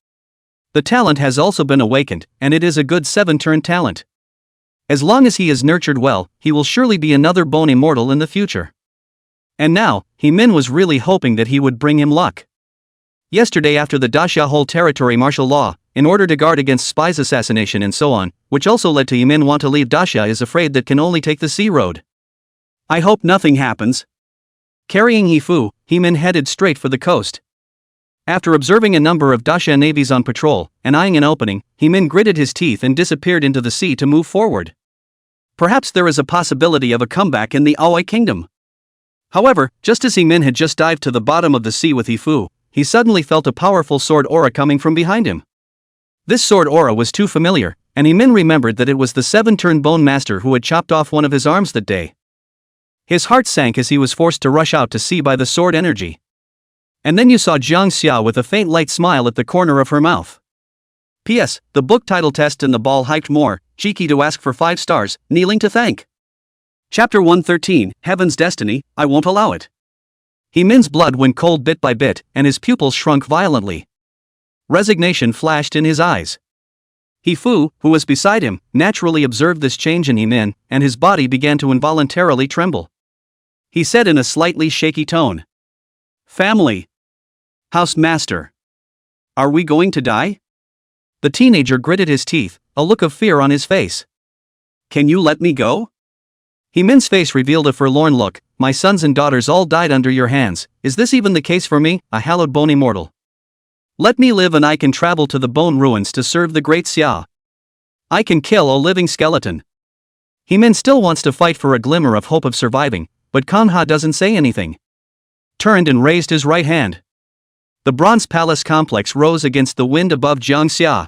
The talent has also been awakened, and it is a good 7-turn talent. As long as he is nurtured well, he will surely be another bone immortal in the future. And now, Min was really hoping that he would bring him luck. Yesterday, after the Daxia whole territory martial law, in order to guard against spies assassination and so on, which also led to Min want to leave Daxia, is afraid that can only take the sea road. I hope nothing happens. Carrying Hifu, Min headed straight for the coast. After observing a number of Daxia navies on patrol, and eyeing an opening, Min gritted his teeth and disappeared into the sea to move forward. Perhaps there is a possibility of a comeback in the Aoi kingdom. However, just as Min had just dived to the bottom of the sea with Hifu, he suddenly felt a powerful sword aura coming from behind him. This sword aura was too familiar, and Min remembered that it was the 7-turn bone master who had chopped off one of his arms that day. His heart sank as he was forced to rush out to sea by the sword energy. And then you saw Jang Xia with a faint light smile at the corner of her mouth. P.S. The book title test and the ball hyped more, cheeky to ask for 5 stars, kneeling to thank. Chapter 113, Heaven's Destiny, I Won't Allow It. Min's blood went cold bit by bit, and his pupils shrunk violently. Resignation flashed in his eyes. Hifu, who was beside him, naturally observed this change in Min, and his body began to involuntarily tremble. He said in a slightly shaky tone, "Family. House master. Are we going to die?" The teenager gritted his teeth, a look of fear on his face. "Can you let me go?" Min's face revealed a forlorn look. "My sons and daughters all died under your hands. Is this even the case for me, a hallowed bone immortal? Let me live and I can travel to the bone ruins to serve the great Xia. I can kill a living skeleton." Min still wants to fight for a glimmer of hope of surviving, but Kanha doesn't say anything. Turned and raised his right hand. The bronze palace complex rose against the wind above Jang Xia.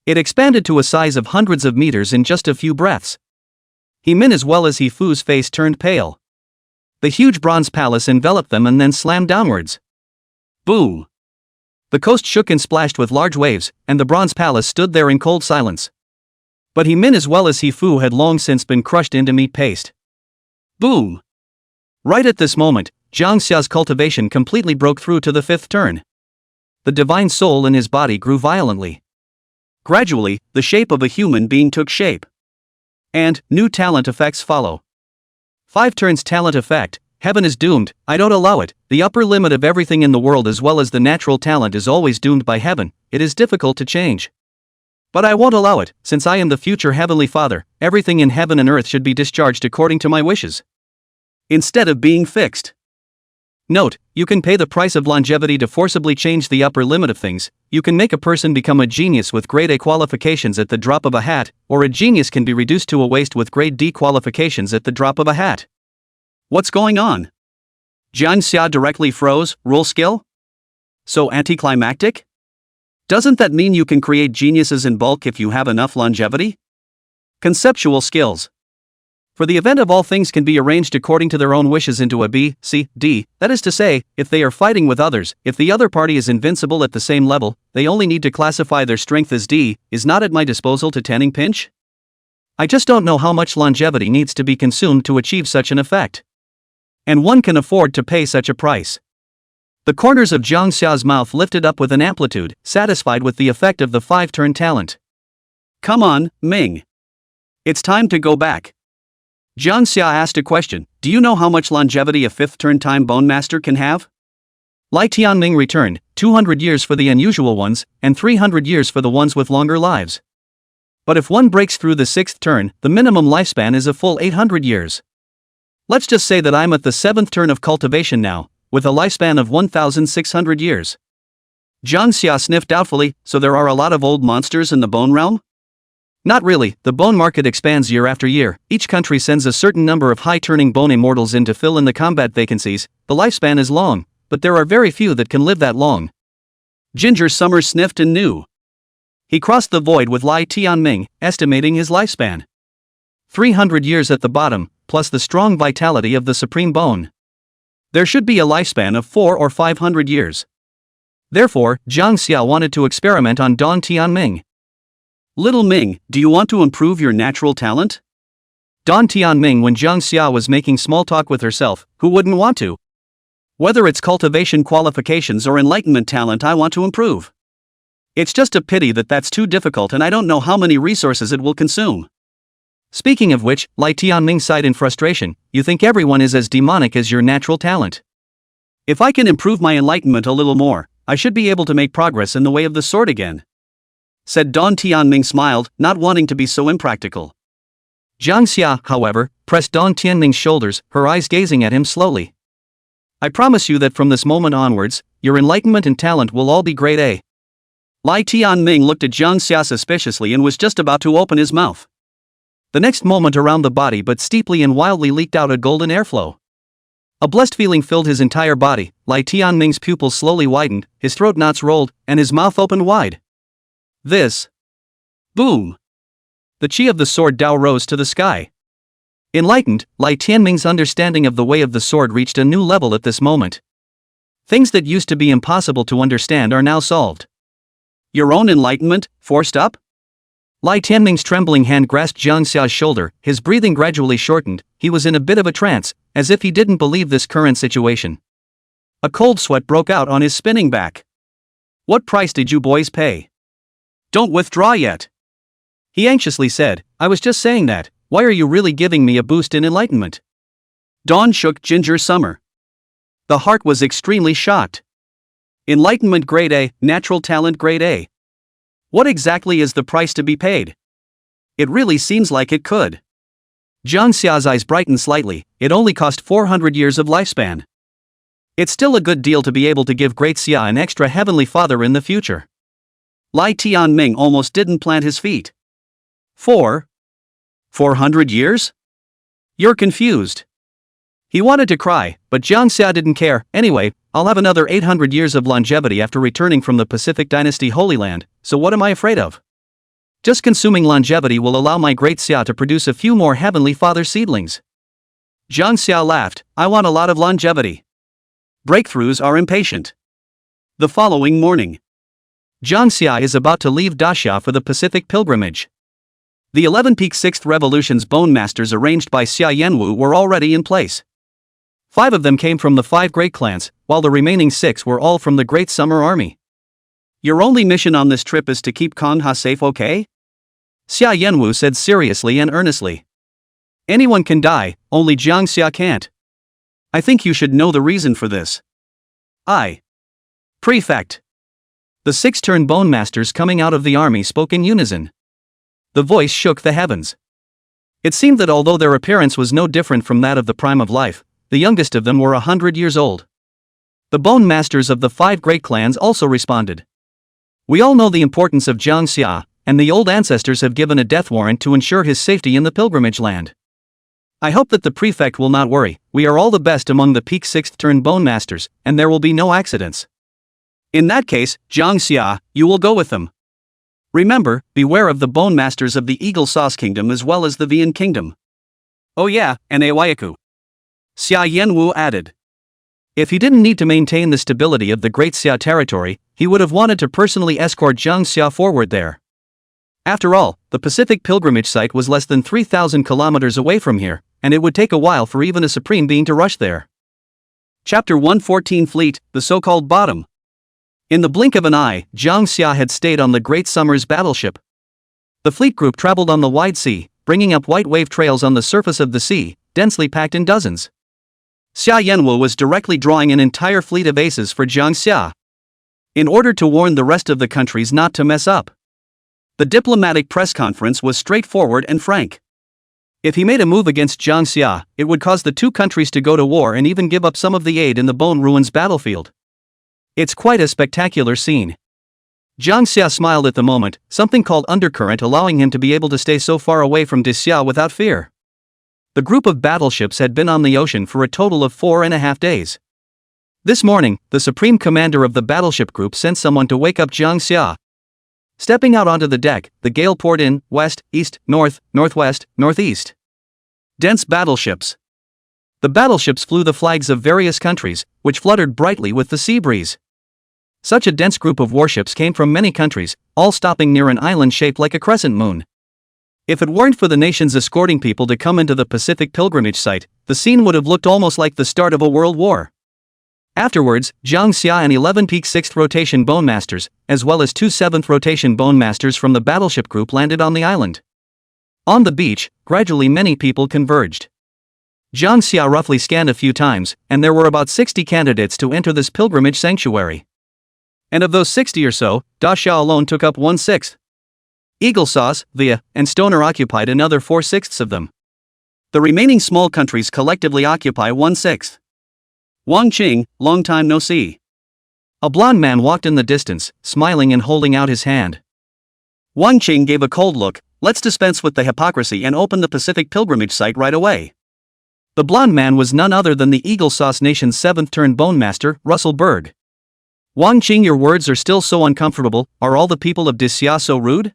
It expanded to a size of hundreds of meters in just a few breaths. Min as well as Hifu's face turned pale. The huge bronze palace enveloped them and then slammed downwards. Boom! The coast shook and splashed with large waves, and the bronze palace stood there in cold silence. But Min as well as Hifu had long since been crushed into meat paste. Boom! Right at this moment, Jang Xia's cultivation completely broke through to the 5th turn. The divine soul in his body grew violently. Gradually, the shape of a human being took shape. And new talent effects follow. 5 turns talent effect. Heaven is doomed, I don't allow it. The upper limit of everything in the world as well as the natural talent is always doomed by heaven. It is difficult to change. But I won't allow it, since I am the future Heavenly Father. Everything in heaven and earth should be discharged according to my wishes, instead of being fixed. Note, you can pay the price of longevity to forcibly change the upper limit of things. You can make a person become a genius with grade A qualifications at the drop of a hat, or a genius can be reduced to a waste with grade D qualifications at the drop of a hat. What's going on? Jang Xia directly froze. Rule skill? So anticlimactic? Doesn't that mean you can create geniuses in bulk if you have enough longevity? Conceptual skills. For the event of all things can be arranged according to their own wishes into a B, C, D, that is to say, if they are fighting with others, if the other party is invincible at the same level, they only need to classify their strength as D, is not at my disposal to tanning pinch? I just don't know how much longevity needs to be consumed to achieve such an effect. And one can afford to pay such a price. The corners of Jang Xia's mouth lifted up with an amplitude, satisfied with the effect of the 5-turn talent. Come on, Ming. It's time to go back. Jang Xia asked a question. Do you know how much longevity a 5th-turn time Bone Master can have? Lai Tianming returned, 200 years for the unusual ones, and 300 years for the ones with longer lives. But if one breaks through the 6th turn, the minimum lifespan is a full 800 years. Let's just say that I'm at the 7th turn of cultivation now, with a lifespan of 1,600 years. Jang Xia sniffed doubtfully. So there are a lot of old monsters in the bone realm? Not really, the bone market expands year after year. Each country sends a certain number of high-turning bone immortals in to fill in the combat vacancies. The lifespan is long, but there are very few that can live that long. Ginger Summer sniffed and knew. He crossed the void with Lai Tianming, estimating his lifespan. 300 years at the bottom, plus the strong vitality of the supreme bone. There should be a lifespan of 400 or 500 years. Therefore, Jang Xia wanted to experiment on Don Tianming. Little Ming, do you want to improve your natural talent? Don Tianming, when Jang Xia was making small talk with herself, who wouldn't want to? Whether it's cultivation qualifications or enlightenment talent, I want to improve. It's just a pity that that's too difficult and I don't know how many resources it will consume. Speaking of which, Lai Tianming sighed in frustration, you think everyone is as demonic as your natural talent. If I can improve my enlightenment a little more, I should be able to make progress in the way of the sword again. Said Don Tianming smiled, not wanting to be so impractical. Jang Xia, however, pressed Don Tianming's shoulders, her eyes gazing at him slowly. I promise you that from this moment onwards, your enlightenment and talent will all be grade A. Lai Tianming looked at Jang Xia suspiciously and was just about to open his mouth. The next moment around the body but steeply and wildly leaked out a golden airflow. A blessed feeling filled his entire body. Lai Tianming's pupils slowly widened, his throat knots rolled, and his mouth opened wide. This. Boom. The chi of the sword Dao rose to the sky. Enlightened, Lai Tianming's understanding of the way of the sword reached a new level at this moment. Things that used to be impossible to understand are now solved. Your own enlightenment, forced up? Lai Tianming's trembling hand grasped Jang Xia's shoulder, his breathing gradually shortened, he was in a bit of a trance, as if he didn't believe this current situation. A cold sweat broke out on his spinning back. What price did you boys pay? Don't withdraw yet. He anxiously said, I was just saying that, why are you really giving me a boost in enlightenment? Dawn shook Ginger Summer. The heart was extremely shocked. Enlightenment grade A, natural talent grade A. What exactly is the price to be paid? It really seems like it could. Jang Xia's eyes brightened slightly, it only cost 400 years of lifespan. It's still a good deal to be able to give Great Xia an extra heavenly father in the future. Lai Tianming almost didn't plant his feet. 400 years? You're confused. He wanted to cry, but Jang Xia didn't care. Anyway, I'll have another 800 years of longevity after returning from the Pacific Dynasty Holy Land, so what am I afraid of? Just consuming longevity will allow my Great Xia to produce a few more Heavenly Father seedlings. Jang Xia laughed, I want a lot of longevity. Breakthroughs are impatient. The following morning. Jang Xia is about to leave Daxia for the Pacific pilgrimage. The 11-peak 6th Revolution's Bone Masters arranged by Xia Yanwu were already in place. 5 of them came from the 5 great clans, while the remaining 6 were all from the Great Summer Army. Your only mission on this trip is to keep Kongha safe, okay? Xia Yanwu said seriously and earnestly. Anyone can die, only Jang Xia can't. I think you should know the reason for this. Prefect. The 6 turned Bone Masters coming out of the army spoke in unison. The voice shook the heavens. It seemed that although their appearance was no different from that of the prime of life, the youngest of them were 100 years old. The Bone Masters of the 5 great clans also responded. We all know the importance of Jang Xia, and the old ancestors have given a death warrant to ensure his safety in the pilgrimage land. I hope that the prefect will not worry, we are all the best among the peak 6th turned Bone Masters, and there will be no accidents. In that case, Jang Xia, you will go with them. Remember, beware of the Bone Masters of the Eagle Sauce Kingdom as well as the Vian Kingdom. Oh yeah, and Awayaku. Xia Yanwu added. If he didn't need to maintain the stability of the Great Xia territory, he would have wanted to personally escort Jang Xia forward there. After all, the Pacific pilgrimage site was less than 3,000 kilometers away from here, and it would take a while for even a supreme being to rush there. Chapter 114 Fleet, the so-called bottom. In the blink of an eye, Jang Xia had stayed on the Great Summer's battleship. The fleet group traveled on the wide sea, bringing up white wave trails on the surface of the sea, densely packed in dozens. Xia Yanwu was directly drawing an entire fleet of aces for Jang Xia, in order to warn the rest of the countries not to mess up. The diplomatic press conference was straightforward and frank. If he made a move against Jang Xia, it would cause the 2 countries to go to war and even give up some of the aid in the Bone Ruins battlefield. It's quite a spectacular scene. Jang Xia smiled at the moment, something called undercurrent allowing him to be able to stay so far away from Daxia without fear. The group of battleships had been on the ocean for a total of 4.5 days. This morning, the supreme commander of the battleship group sent someone to wake up Jang Xia. Stepping out onto the deck, the gale poured in, west, east, north, northwest, northeast. Dense battleships. The battleships flew the flags of various countries, which fluttered brightly with the sea breeze. Such a dense group of warships came from many countries, all stopping near an island shaped like a crescent moon. If it weren't for the nations escorting people to come into the Pacific pilgrimage site, the scene would have looked almost like the start of a world war. Afterwards, Jang Xia and 11 peak 6th rotation Bone Masters, as well as 2 7th rotation Bone Masters from the battleship group landed on the island. On the beach, gradually many people converged. Jang Xia roughly scanned a few times, and there were about 60 candidates to enter this pilgrimage sanctuary. And of those 60 or so, Daxia alone took up 1/6. Eagle Sauce, Via, and Stoner occupied another 4/6 of them. The remaining small countries collectively occupy 1/6. Wang Qing, long time no see. A blond man walked in the distance, smiling and holding out his hand. Wang Qing gave a cold look. Let's dispense with the hypocrisy and open the Pacific pilgrimage site right away. The blond man was none other than the Eagle Sauce Nation's 7th-turned Bone Master, Russell Berg. Wang Qing, your words are still so uncomfortable. Are all the people of Xia so rude?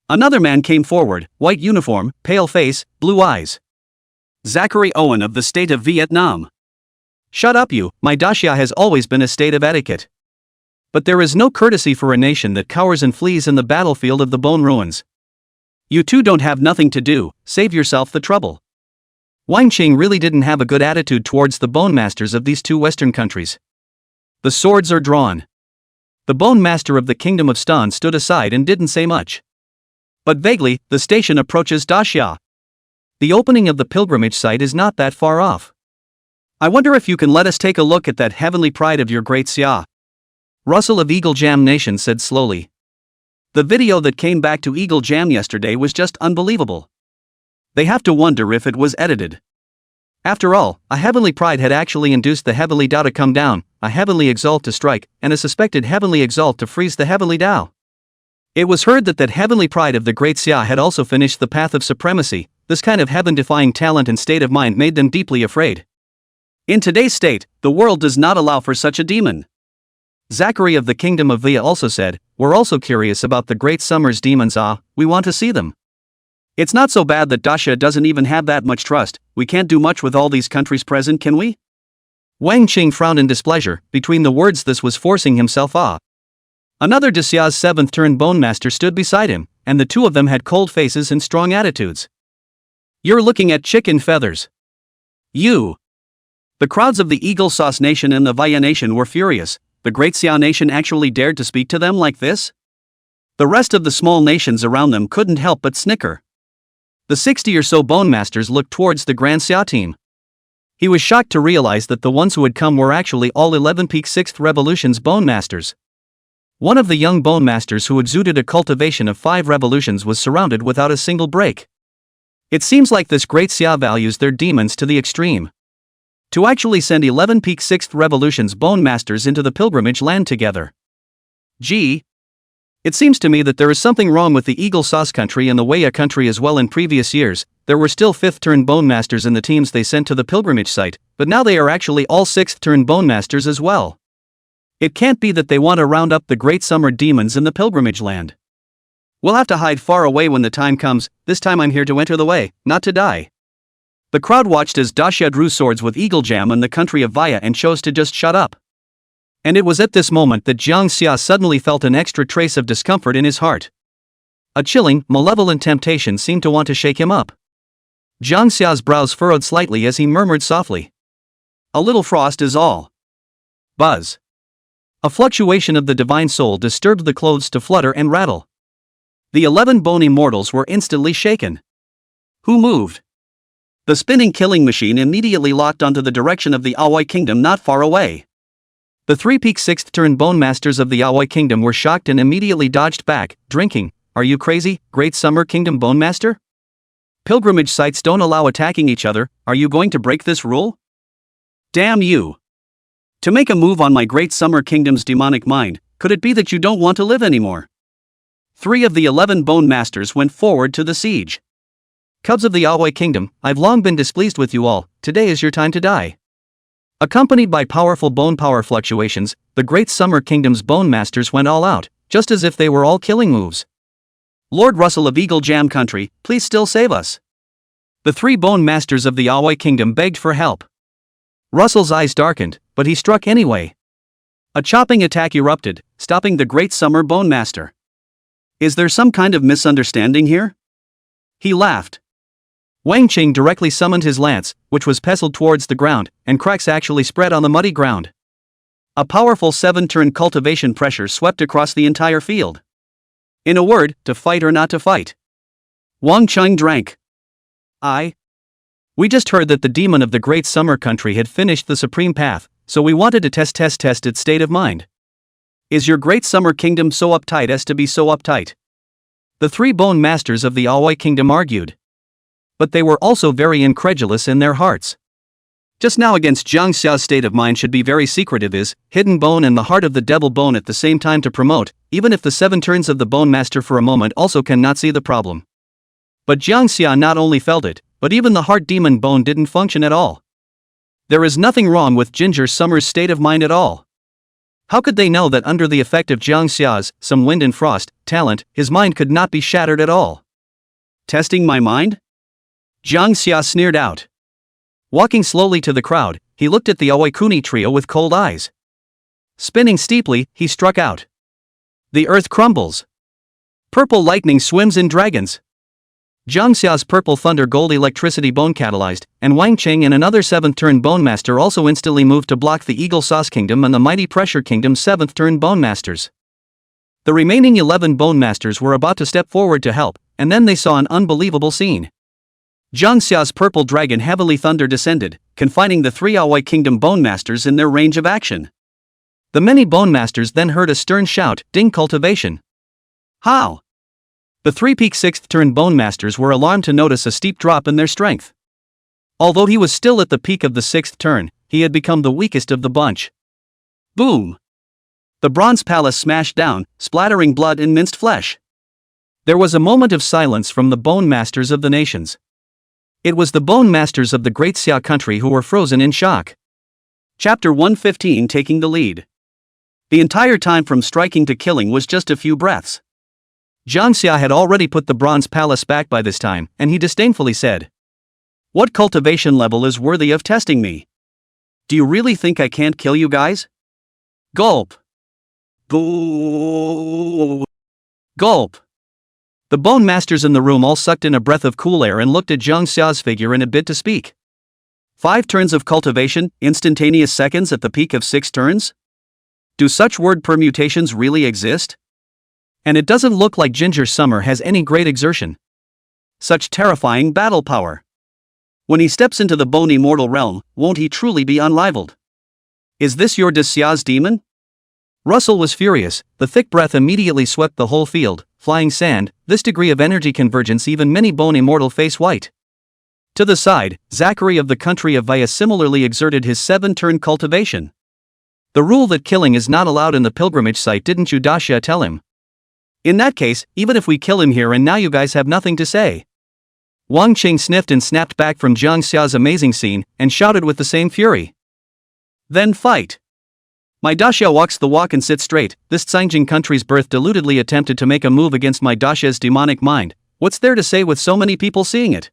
Another man came forward, white uniform, pale face, blue eyes. Zachary Owen of the state of Vietnam. Shut up you, my Daxia has always been a state of etiquette. But there is no courtesy for a nation that cowers and flees in the battlefield of the bone ruins. You two don't have nothing to do, save yourself the trouble. Wang Qing really didn't have a good attitude towards the Bone Masters of these two Western countries. The swords are drawn. The Bone Master of the Kingdom of Stan stood aside and didn't say much. But vaguely, the station approaches Daxia. The opening of the pilgrimage site is not that far off. I wonder if you can let us take a look at that heavenly pride of your great Xia. Russell of Eagle Jam Nation said slowly. The video that came back to Eagle Jam yesterday was just unbelievable. They have to wonder if it was edited. After all, a heavenly pride had actually induced the heavenly Tao to come down, a heavenly exalt to strike, and a suspected heavenly exalt to freeze the heavenly Tao. It was heard that heavenly pride of the great Xia had also finished the path of supremacy. This kind of heaven-defying talent and state of mind made them deeply afraid. In today's state, the world does not allow for such a demon. Zachary of the Kingdom of Via also said, we're also curious about the great summer's demons. We want to see them. It's not so bad that Daxia doesn't even have that much trust. We can't do much with all these countries present, can we? Wang Qing frowned in displeasure. Between the words, this was forcing himself. Another Daxia's 7th-turned Bone Master stood beside him, and the two of them had cold faces and strong attitudes. You're looking at chicken feathers. You. The crowds of the Eagle Sauce Nation and the Via Nation were furious. The Great Xia Nation actually dared to speak to them like this? The rest of the small nations around them couldn't help but snicker. The 60 or so Bone Masters looked towards the Grand Xia team. He was shocked to realize that the ones who had come were actually all 11 peak 6th Revolution's Bone Masters. One of the young Bone Masters who exuded a cultivation of 5 revolutions was surrounded without a single break. It seems like this Great Xia values their demons to the extreme. To actually send 11 peak 6th Revolution's Bone Masters into the pilgrimage land together. Gee. It seems to me that there is something wrong with the Eagle Sauce country and the Waya country as well. In previous years, there were still 5th-turn Bone Masters in the teams they sent to the pilgrimage site, but now they are actually all 6th-turn Bone Masters as well. It can't be that they want to round up the great summer demons in the pilgrimage land. We'll have to hide far away when the time comes. This time I'm here to enter the way, not to die. The crowd watched as Daxia drew swords with Eagle Jam and the country of Via and chose to just shut up. And it was at this moment that Jang Xia suddenly felt an extra trace of discomfort in his heart. A chilling, malevolent temptation seemed to want to shake him up. Jang Xia's brows furrowed slightly as he murmured softly. A little frost is all. Buzz. A fluctuation of the divine soul disturbed the clothes to flutter and rattle. The 11 bony mortals were instantly shaken. Who moved? The spinning killing machine immediately locked onto the direction of the Aoi Kingdom not far away. The 3 peak 6th-turn Bone Masters of the Aoi Kingdom were shocked and immediately dodged back, drinking. Are you crazy, Great Summer Kingdom Bone Master? Pilgrimage sites don't allow attacking each other. Are you going to break this rule? Damn you. To make a move on my Great Summer Kingdom's demonic mind, could it be that you don't want to live anymore? 3 of the 11 Bone Masters went forward to the siege. Cubs of the Aoi Kingdom, I've long been displeased with you all. Today is your time to die. Accompanied by powerful bone power fluctuations, the Great Summer Kingdom's Bone Masters went all out, just as if they were all killing moves. Lord Russell of Eagle Jam Country, please still save us. The three Bone Masters of the Aoi Kingdom begged for help. Russell's eyes darkened, but he struck anyway. A chopping attack erupted, stopping the Great Summer Bone Master. Is there some kind of misunderstanding here? He laughed. Wang Qing directly summoned his lance, which was pestled towards the ground, and cracks actually spread on the muddy ground. A powerful 7-turn cultivation pressure swept across the entire field. In a word, to fight or not to fight. Wang Qing drank. We just heard that the demon of the Great Summer Country had finished the Supreme Path, so we wanted to test its state of mind. Is your Great Summer Kingdom so uptight as to be so uptight? The three Bone Masters of the Aoi Kingdom argued. But they were also very incredulous in their hearts. Just now against Jang Xia's state of mind should be very secretive is, hidden bone and the heart of the devil bone at the same time to promote, even if the 7 turns of the Bone Master for a moment also cannot see the problem. But Jang Xia not only felt it, but even the heart demon bone didn't function at all. There is nothing wrong with Ginger Summer's state of mind at all. How could they know that under the effect of Jang Xia's, some wind and frost, talent, his mind could not be shattered at all? Testing my mind? Jang Xia sneered out. Walking slowly to the crowd, he looked at the Aoikuni trio with cold eyes. Spinning steeply, he struck out. The earth crumbles. Purple lightning swims in dragons. Jang Xia's purple thunder gold electricity bone catalyzed, and Wang Qing and another 7th turn Bone Master also instantly moved to block the Eagle Sauce Kingdom and the Mighty Pressure Kingdom's 7th turn Bone Masters. The remaining 11 Bone Masters were about to step forward to help, and then they saw an unbelievable scene. Jang Xia's purple dragon heavily thunder descended, confining the 3 Aoi Kingdom Bone Masters in their range of action. The many Bone Masters then heard a stern shout, "Ding Cultivation!" How? The 3 peak 6th turn Bone Masters were alarmed to notice a steep drop in their strength. Although he was still at the peak of the 6th turn, he had become the weakest of the bunch. Boom! The bronze palace smashed down, splattering blood and minced flesh. There was a moment of silence from the Bone Masters of the nations. It was the Bone Masters of the Great Xia country who were frozen in shock. Chapter 115 taking the lead. The entire time from striking to killing was just a few breaths. Jang Xia had already put the bronze palace back by this time, and he disdainfully said, "What cultivation level is worthy of testing me? Do you really think I can't kill you guys?" Gulp. Gulp. Gulp. The Bone Masters in the room all sucked in a breath of cool air and looked at Jang Xia's figure in a bid to speak. 5 turns of cultivation, instantaneous seconds at the peak of 6 turns? Do such word permutations really exist? And it doesn't look like Ginger Summer has any great exertion. Such terrifying battle power. When he steps into the Bone Immortal realm, won't he truly be unrivaled? Is this your Xia's demon? Russell was furious. The thick breath immediately swept the whole field, flying sand. This degree of energy convergence even many Bone Immortal face white. To the side, Zachary of the country of Vaya similarly exerted his 7-turn cultivation. The rule that killing is not allowed in the pilgrimage site didn't you Daxia tell him? In that case, even if we kill him here and now you guys have nothing to say. Wang Qing sniffed and snapped back from Jang Xia's amazing scene, and shouted with the same fury. Then fight. My Daxia walks the walk and sits straight. This Tsangjing country's birth deludedly attempted to make a move against my Daxia's demonic mind. What's there to say with so many people seeing it?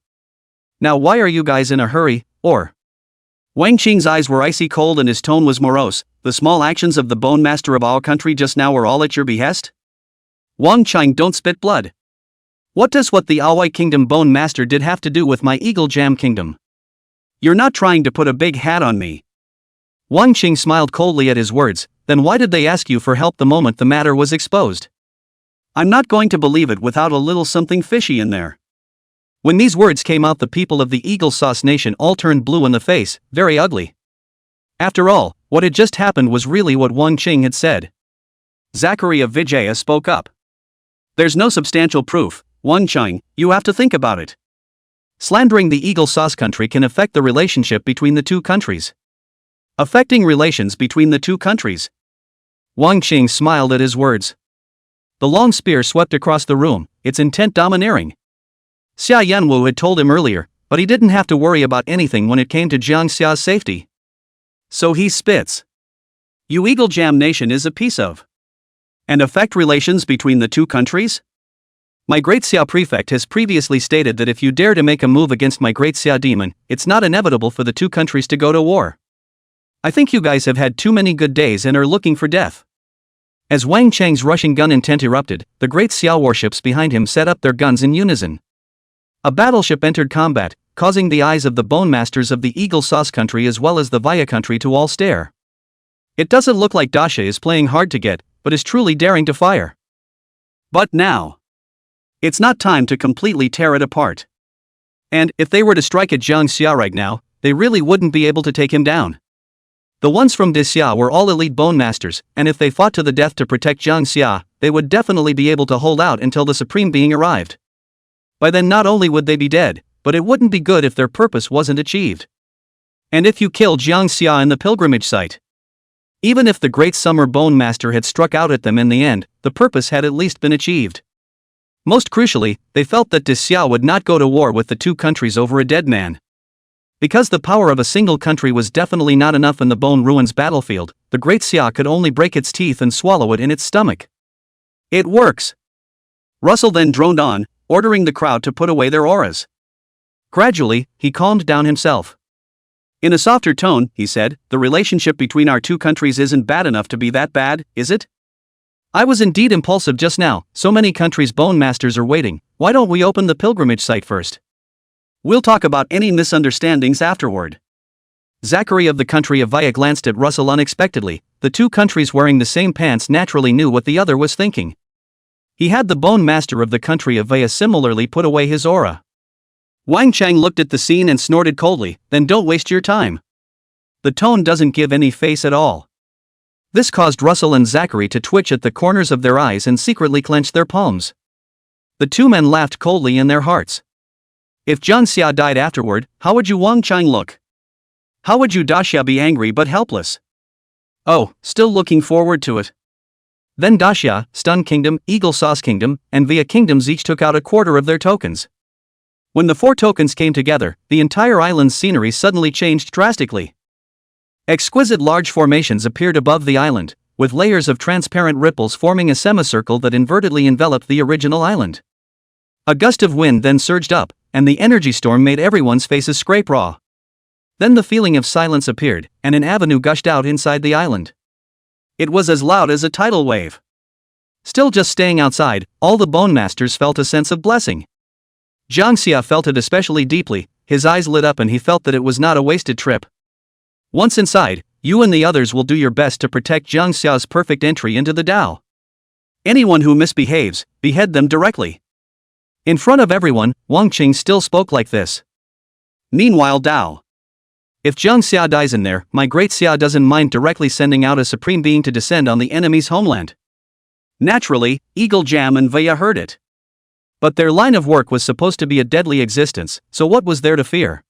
Now why are you guys in a hurry, or? Wang Qing's eyes were icy cold and his tone was morose. The small actions of the Bone Master of our country just now were all at your behest? Wang Qing, don't spit blood. What does what the Aoi Kingdom Bone Master did have to do with my Eagle Jam Kingdom? You're not trying to put a big hat on me. Wang Qing smiled coldly at his words. Then why did they ask you for help the moment the matter was exposed? I'm not going to believe it without a little something fishy in there. When these words came out, the people of the Eagle Sauce Nation all turned blue in the face, very ugly. After all, what had just happened was really what Wang Qing had said. Zachary of Vijaya spoke up. There's no substantial proof, Wang Qing, you have to think about it. Slandering the Eagle Sauce country can affect the relationship between the two countries. Affecting relations between the two countries. Wang Qing smiled at his words. The long spear swept across the room, its intent domineering. Xia Yanwu had told him earlier, but he didn't have to worry about anything when it came to Jiang Xia's safety. So he spits. You Eagle Jam Nation is a piece of. And affect relations between the two countries? My Great Xia Prefect has previously stated that if you dare to make a move against my Great Xia Demon, it's not inevitable for the two countries to go to war. I think you guys have had too many good days and are looking for death. As Wang Chang's rushing gun intent erupted, the Great Xia warships behind him set up their guns in unison. A battleship entered combat, causing the eyes of the Bone Masters of the Eagle Sauce country as well as the Vaya country to all stare. It doesn't look like Dasha is playing hard to get, but is truly daring to fire. But now, it's not time to completely tear it apart. And if they were to strike at Jang Xia right now, they really wouldn't be able to take him down. The ones from Xia were all elite Bone Masters, and if they fought to the death to protect Jang Xia, they would definitely be able to hold out until the Supreme Being arrived. By then not only would they be dead, but it wouldn't be good if their purpose wasn't achieved. And if you kill Jang Xia in the pilgrimage site, even if the Great Summer Bone Master had struck out at them in the end, the purpose had at least been achieved. Most crucially, they felt that Xia would not go to war with the two countries over a dead man. Because the power of a single country was definitely not enough in the Bone Ruins battlefield, the Great Xia could only break its teeth and swallow it in its stomach. It works. Russell then droned on, ordering the crowd to put away their auras. Gradually, he calmed down himself. In a softer tone, he said, "The relationship between our two countries isn't bad enough to be that bad, is it? I was indeed impulsive just now, so many countries' Bone Masters are waiting, why don't we open the pilgrimage site first? We'll talk about any misunderstandings afterward." Zachary of the country of Vaya glanced at Russell unexpectedly. The two countries wearing the same pants naturally knew what the other was thinking. He had the Bone Master of the country of Vaya similarly put away his aura. Wang Chang looked at the scene and snorted coldly, "Then don't waste your time." The tone doesn't give any face at all. This caused Russell and Zachary to twitch at the corners of their eyes and secretly clench their palms. The two men laughed coldly in their hearts. If Jang Xia died afterward, how would you Wang Chang look? How would you Daxia be angry but helpless? Oh, still looking forward to it. Then Daxia, Stun Kingdom, Eagle Sauce Kingdom, and Via Kingdoms each took out a quarter of their tokens. When the four tokens came together, the entire island's scenery suddenly changed drastically. Exquisite large formations appeared above the island, with layers of transparent ripples forming a semicircle that invertedly enveloped the original island. A gust of wind then surged up, and the energy storm made everyone's faces scrape raw. Then the feeling of silence appeared, and an avenue gushed out inside the island. It was as loud as a tidal wave. Still just staying outside, all the Bone Masters felt a sense of blessing. Jang Xia felt it especially deeply, his eyes lit up and he felt that it was not a wasted trip. Once inside, you and the others will do your best to protect Jang Xia's perfect entry into the Dao. Anyone who misbehaves, behead them directly. In front of everyone, Wang Qing still spoke like this. Meanwhile, Dao. If Jang Xia dies in there, my Great Xia doesn't mind directly sending out a supreme being to descend on the enemy's homeland. Naturally, Eagle Jam and Vaya heard it. But their line of work was supposed to be a deadly existence, so what was there to fear?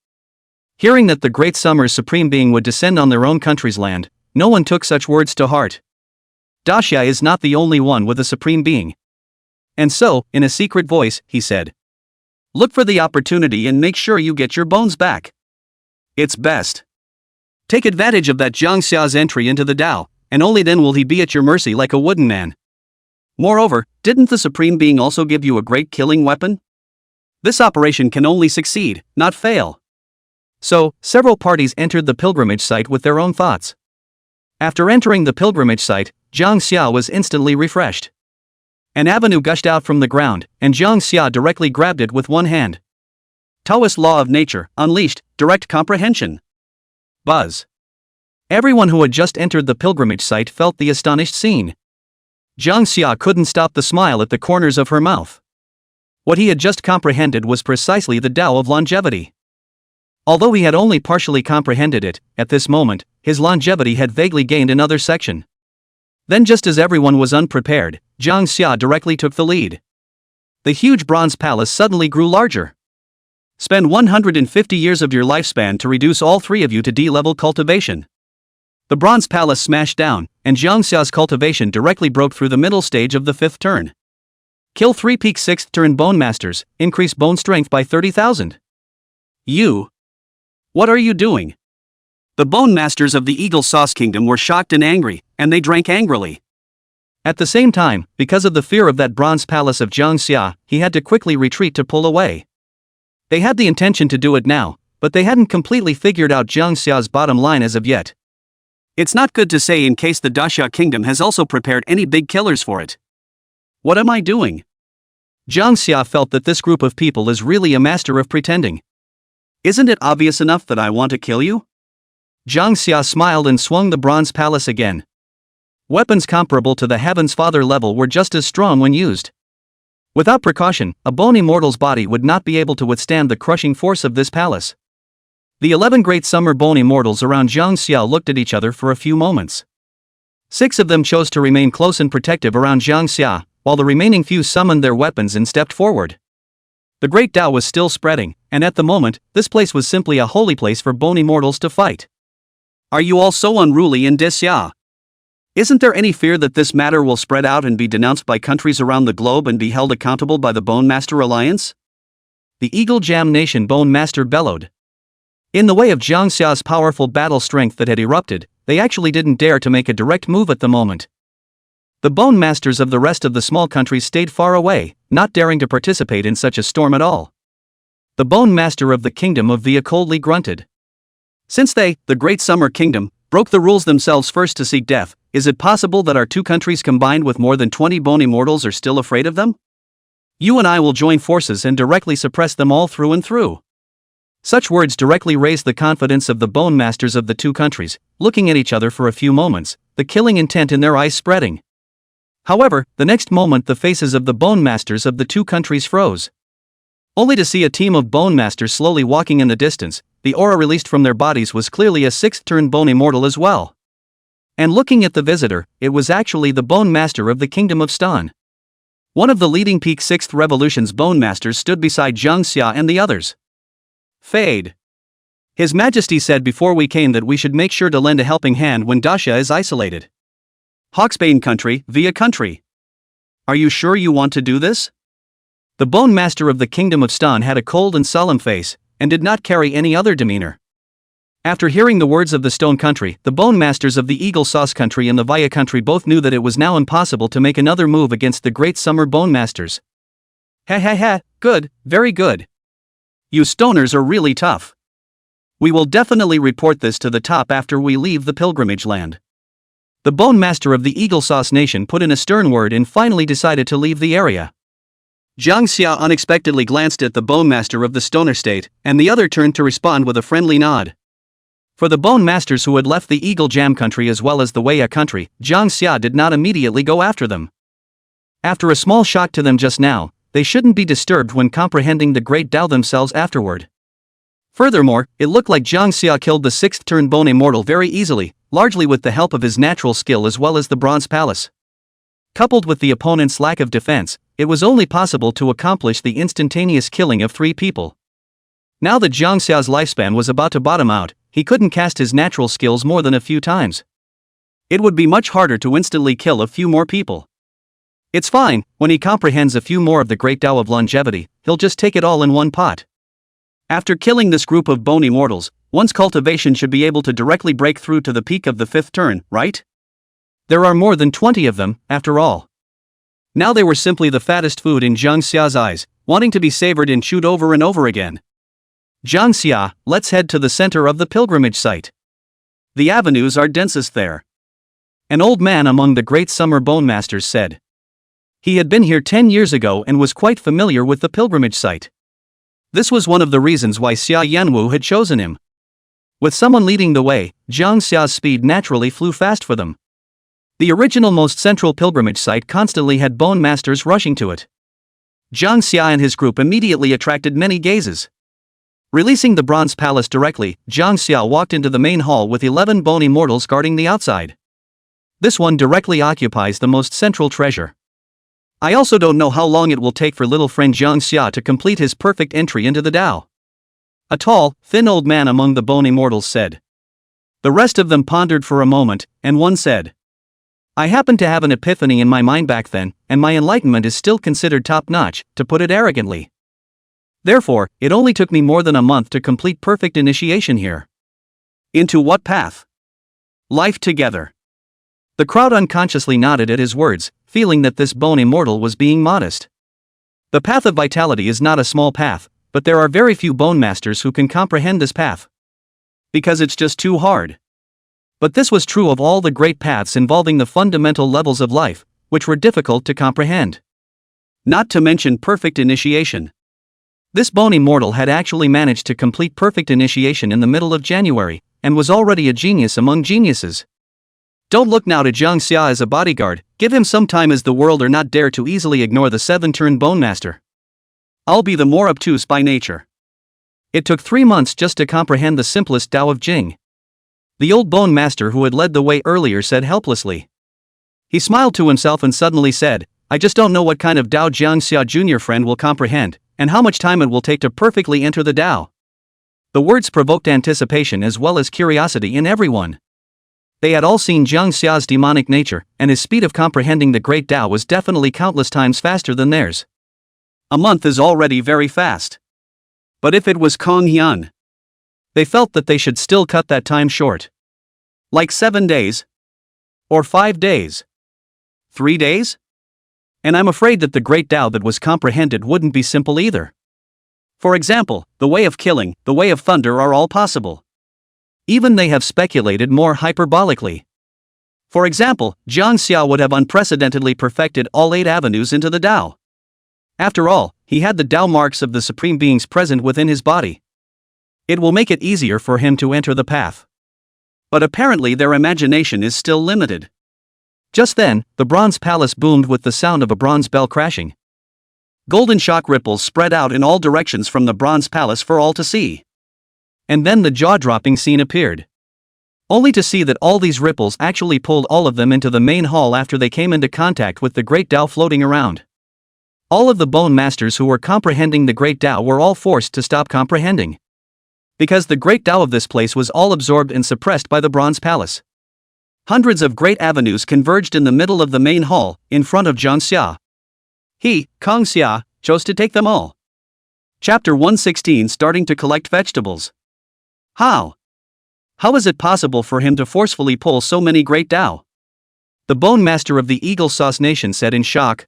Hearing that the Great Summer's supreme being would descend on their own country's land, no one took such words to heart. Daxia is not the only one with a supreme being. And so, in a secret voice, he said, "Look for the opportunity and make sure you get your bones back. It's best. Take advantage of that Jang Xia's entry into the Dao, and only then will he be at your mercy like a wooden man. Moreover, didn't the Supreme Being also give you a great killing weapon? This operation can only succeed, not fail." So, several parties entered the pilgrimage site with their own thoughts. After entering the pilgrimage site, Jang Xia was instantly refreshed. An avenue gushed out from the ground, and Jang Xia directly grabbed it with one hand. Taoist law of nature, unleashed, direct comprehension. Buzz. Everyone who had just entered the pilgrimage site felt the astonished scene. Jang Xia couldn't stop the smile at the corners of her mouth. What he had just comprehended was precisely the Tao of longevity. Although he had only partially comprehended it, at this moment, his longevity had vaguely gained another section. Then just as everyone was unprepared, Jang Xia directly took the lead. The huge bronze palace suddenly grew larger. Spend 150 years of your lifespan to reduce all three of you to D-level cultivation. The bronze palace smashed down, and Jang Xia's cultivation directly broke through the middle stage of the 5th turn. Kill 3 peak 6th turn bone masters, increase bone strength by 30,000. You. What are you doing? The Bone Masters of the Eagle Sauce Kingdom were shocked and angry, and they drank angrily. At the same time, because of the fear of that bronze palace of Jang Xia, he had to quickly retreat to pull away. They had the intention to do it now, but they hadn't completely figured out Jang Xia's bottom line as of yet. It's not good to say in case the Daxia Kingdom has also prepared any big killers for it. What am I doing? Jang Xia felt that this group of people is really a master of pretending. Isn't it obvious enough that I want to kill you? Jang Xia smiled and swung the bronze palace again. Weapons comparable to the Heaven's Father level were just as strong when used. Without precaution, a bony mortal's body would not be able to withstand the crushing force of this palace. The 11 great summer bony mortals around Jang Xia looked at each other for a few moments. 6 of them chose to remain close and protective around Jang Xia, while the remaining few summoned their weapons and stepped forward. The great Tao was still spreading, and at the moment, this place was simply a holy place for bony mortals to fight. Are you all so unruly in Desolate? Isn't there any fear that this matter will spread out and be denounced by countries around the globe and be held accountable by the Bone Master Alliance? The Eagle Jam Nation Bone Master bellowed. In the way of Jang Xia's powerful battle strength that had erupted, they actually didn't dare to make a direct move at the moment. The Bone Masters of the rest of the small countries stayed far away, not daring to participate in such a storm at all. The Bone Master of the Kingdom of Via coldly grunted. Since they, the Great Summer Kingdom, broke the rules themselves first to seek death, is it possible that our two countries combined with more than 20 bony mortals are still afraid of them? You and I will join forces and directly suppress them all through and through. Such words directly raised the confidence of the Bone Masters of the two countries, looking at each other for a few moments, the killing intent in their eyes spreading. However, the next moment the faces of the Bone Masters of the two countries froze. Only to see a team of Bone Masters slowly walking in the distance, the aura released from their bodies was clearly a 6th-turn bony mortal as well. And looking at the visitor, it was actually the Bone Master of the Kingdom of Stan. One of the leading peak 6th Revolution's Bone Masters stood beside Jang Xia and the others. Fade. His Majesty said before we came that we should make sure to lend a helping hand when Daxia is isolated. Hawksbane country, via country. Are you sure you want to do this? The Bone Master of the Kingdom of Stan had a cold and solemn face, and did not carry any other demeanor. After hearing the words of the Stone Country, the Bone Masters of the Eagle Sauce Country and the Via Country both knew that it was now impossible to make another move against the Great Summer Bone Masters. Ha ha ha, good, very good. You stoners are really tough. We will definitely report this to the top after we leave the pilgrimage land. The Bone Master of the Eagle Sauce Nation put in a stern word and finally decided to leave the area. Jang Xia unexpectedly glanced at the Bone Master of the Stoner State, and the other turned to respond with a friendly nod. For the Bone Masters who had left the Eagle Jam Country as well as the Waya Country, Jang Xia did not immediately go after them. After a small shock to them just now, they shouldn't be disturbed when comprehending the Great Tao themselves afterward. Furthermore, it looked like Jang Xia killed the 6th-turn bone immortal very easily, largely with the help of his natural skill as well as the Bronze Palace. Coupled with the opponent's lack of defense, it was only possible to accomplish the instantaneous killing of 3 people. Now that Jang Xia's lifespan was about to bottom out, he couldn't cast his natural skills more than a few times. It would be much harder to instantly kill a few more people. It's fine, when he comprehends a few more of the Great Tao of longevity, he'll just take it all in one pot. After killing this group of bony mortals, one's cultivation should be able to directly break through to the peak of the 5th turn, right? There are more than 20 of them, after all. Now they were simply the fattest food in Jang Xia's eyes, wanting to be savored and chewed over and over again. Jang Xia, let's head to the center of the pilgrimage site. The avenues are densest there. An old man among the great summer bone masters said. He had been here 10 years ago and was quite familiar with the pilgrimage site. This was one of the reasons why Xia Yanwu had chosen him. With someone leading the way, Jang Xia's speed naturally flew fast for them. The original most central pilgrimage site constantly had bone masters rushing to it. Jang Xia and his group immediately attracted many gazes. Releasing the Bronze Palace directly, Jang Xia walked into the main hall with 11 bony mortals guarding the outside. This one directly occupies the most central treasure. I also don't know how long it will take for little friend Jang Xia to complete his perfect entry into the Tao. A tall, thin old man among the bony mortals said. The rest of them pondered for a moment, and one said. I happened to have an epiphany in my mind back then, and my enlightenment is still considered top-notch, to put it arrogantly. Therefore, it only took me more than a month to complete perfect initiation here. Into what path? Life together. The crowd unconsciously nodded at his words, feeling that this bone immortal was being modest. The path of vitality is not a small path, but there are very few bone masters who can comprehend this path. Because it's just too hard. But this was true of all the great paths involving the fundamental levels of life, which were difficult to comprehend. Not to mention perfect initiation. This bone immortal had actually managed to complete perfect initiation in the middle of January, and was already a genius among geniuses. Don't look now to Jang Xia as a bodyguard, give him some time as the world or not dare to easily ignore the 7-turn bone master. I'll be the more obtuse by nature. It took 3 months just to comprehend the simplest Tao of Jing. The old bone master who had led the way earlier said helplessly. He smiled to himself and suddenly said, I just don't know what kind of Tao Jang Xia Jr. friend will comprehend, and how much time it will take to perfectly enter the Tao. The words provoked anticipation as well as curiosity in everyone. They had all seen Jang Xia's demonic nature, and his speed of comprehending the great Tao was definitely countless times faster than theirs. A month is already very fast. But if it was Kong Hyun, they felt that they should still cut that time short. Like 7 days? Or 5 days? 3 days? And I'm afraid that the great Tao that was comprehended wouldn't be simple either. For example, the way of killing, the way of thunder are all possible. Even they have speculated more hyperbolically. For example, Jang Xia would have unprecedentedly perfected all 8 avenues into the Tao. After all, he had the Tao marks of the Supreme Beings present within his body. It will make it easier for him to enter the path. But apparently their imagination is still limited. Just then, the bronze palace boomed with the sound of a bronze bell crashing. Golden shock ripples spread out in all directions from the bronze palace for all to see. And then the jaw-dropping scene appeared. Only to see that all these ripples actually pulled all of them into the main hall after they came into contact with the great Tao floating around. All of the bone masters who were comprehending the great Tao were all forced to stop comprehending. Because the great Tao of this place was all absorbed and suppressed by the bronze palace. Hundreds of great avenues converged in the middle of the main hall, in front of Jang Xia. He, Kong Xia, chose to take them all. Chapter 116 Starting to collect vegetables. How? How is it possible for him to forcefully pull so many great Tao? The bone master of the Eagle Sauce Nation said in shock.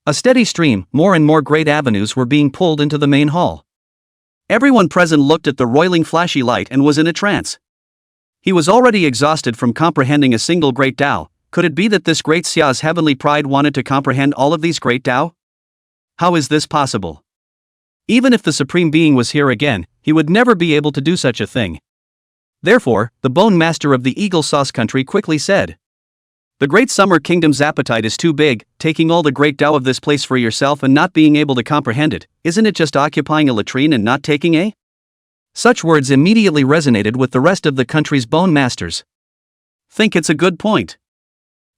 A steady stream, more and more great avenues were being pulled into the main hall. Everyone present looked at the roiling flashy light and was in a trance. He was already exhausted from comprehending a single great Tao. Could it be that this great Xia's heavenly pride wanted to comprehend all of these great Tao? How is this possible? Even if the Supreme Being was here again, he would never be able to do such a thing. Therefore, the bone master of the Eagle Sauce country quickly said. The Great Summer Kingdom's appetite is too big, taking all the great Tao of this place for yourself and not being able to comprehend it, isn't it just occupying a latrine and not taking a? Such words immediately resonated with the rest of the country's bone masters. Think it's a good point.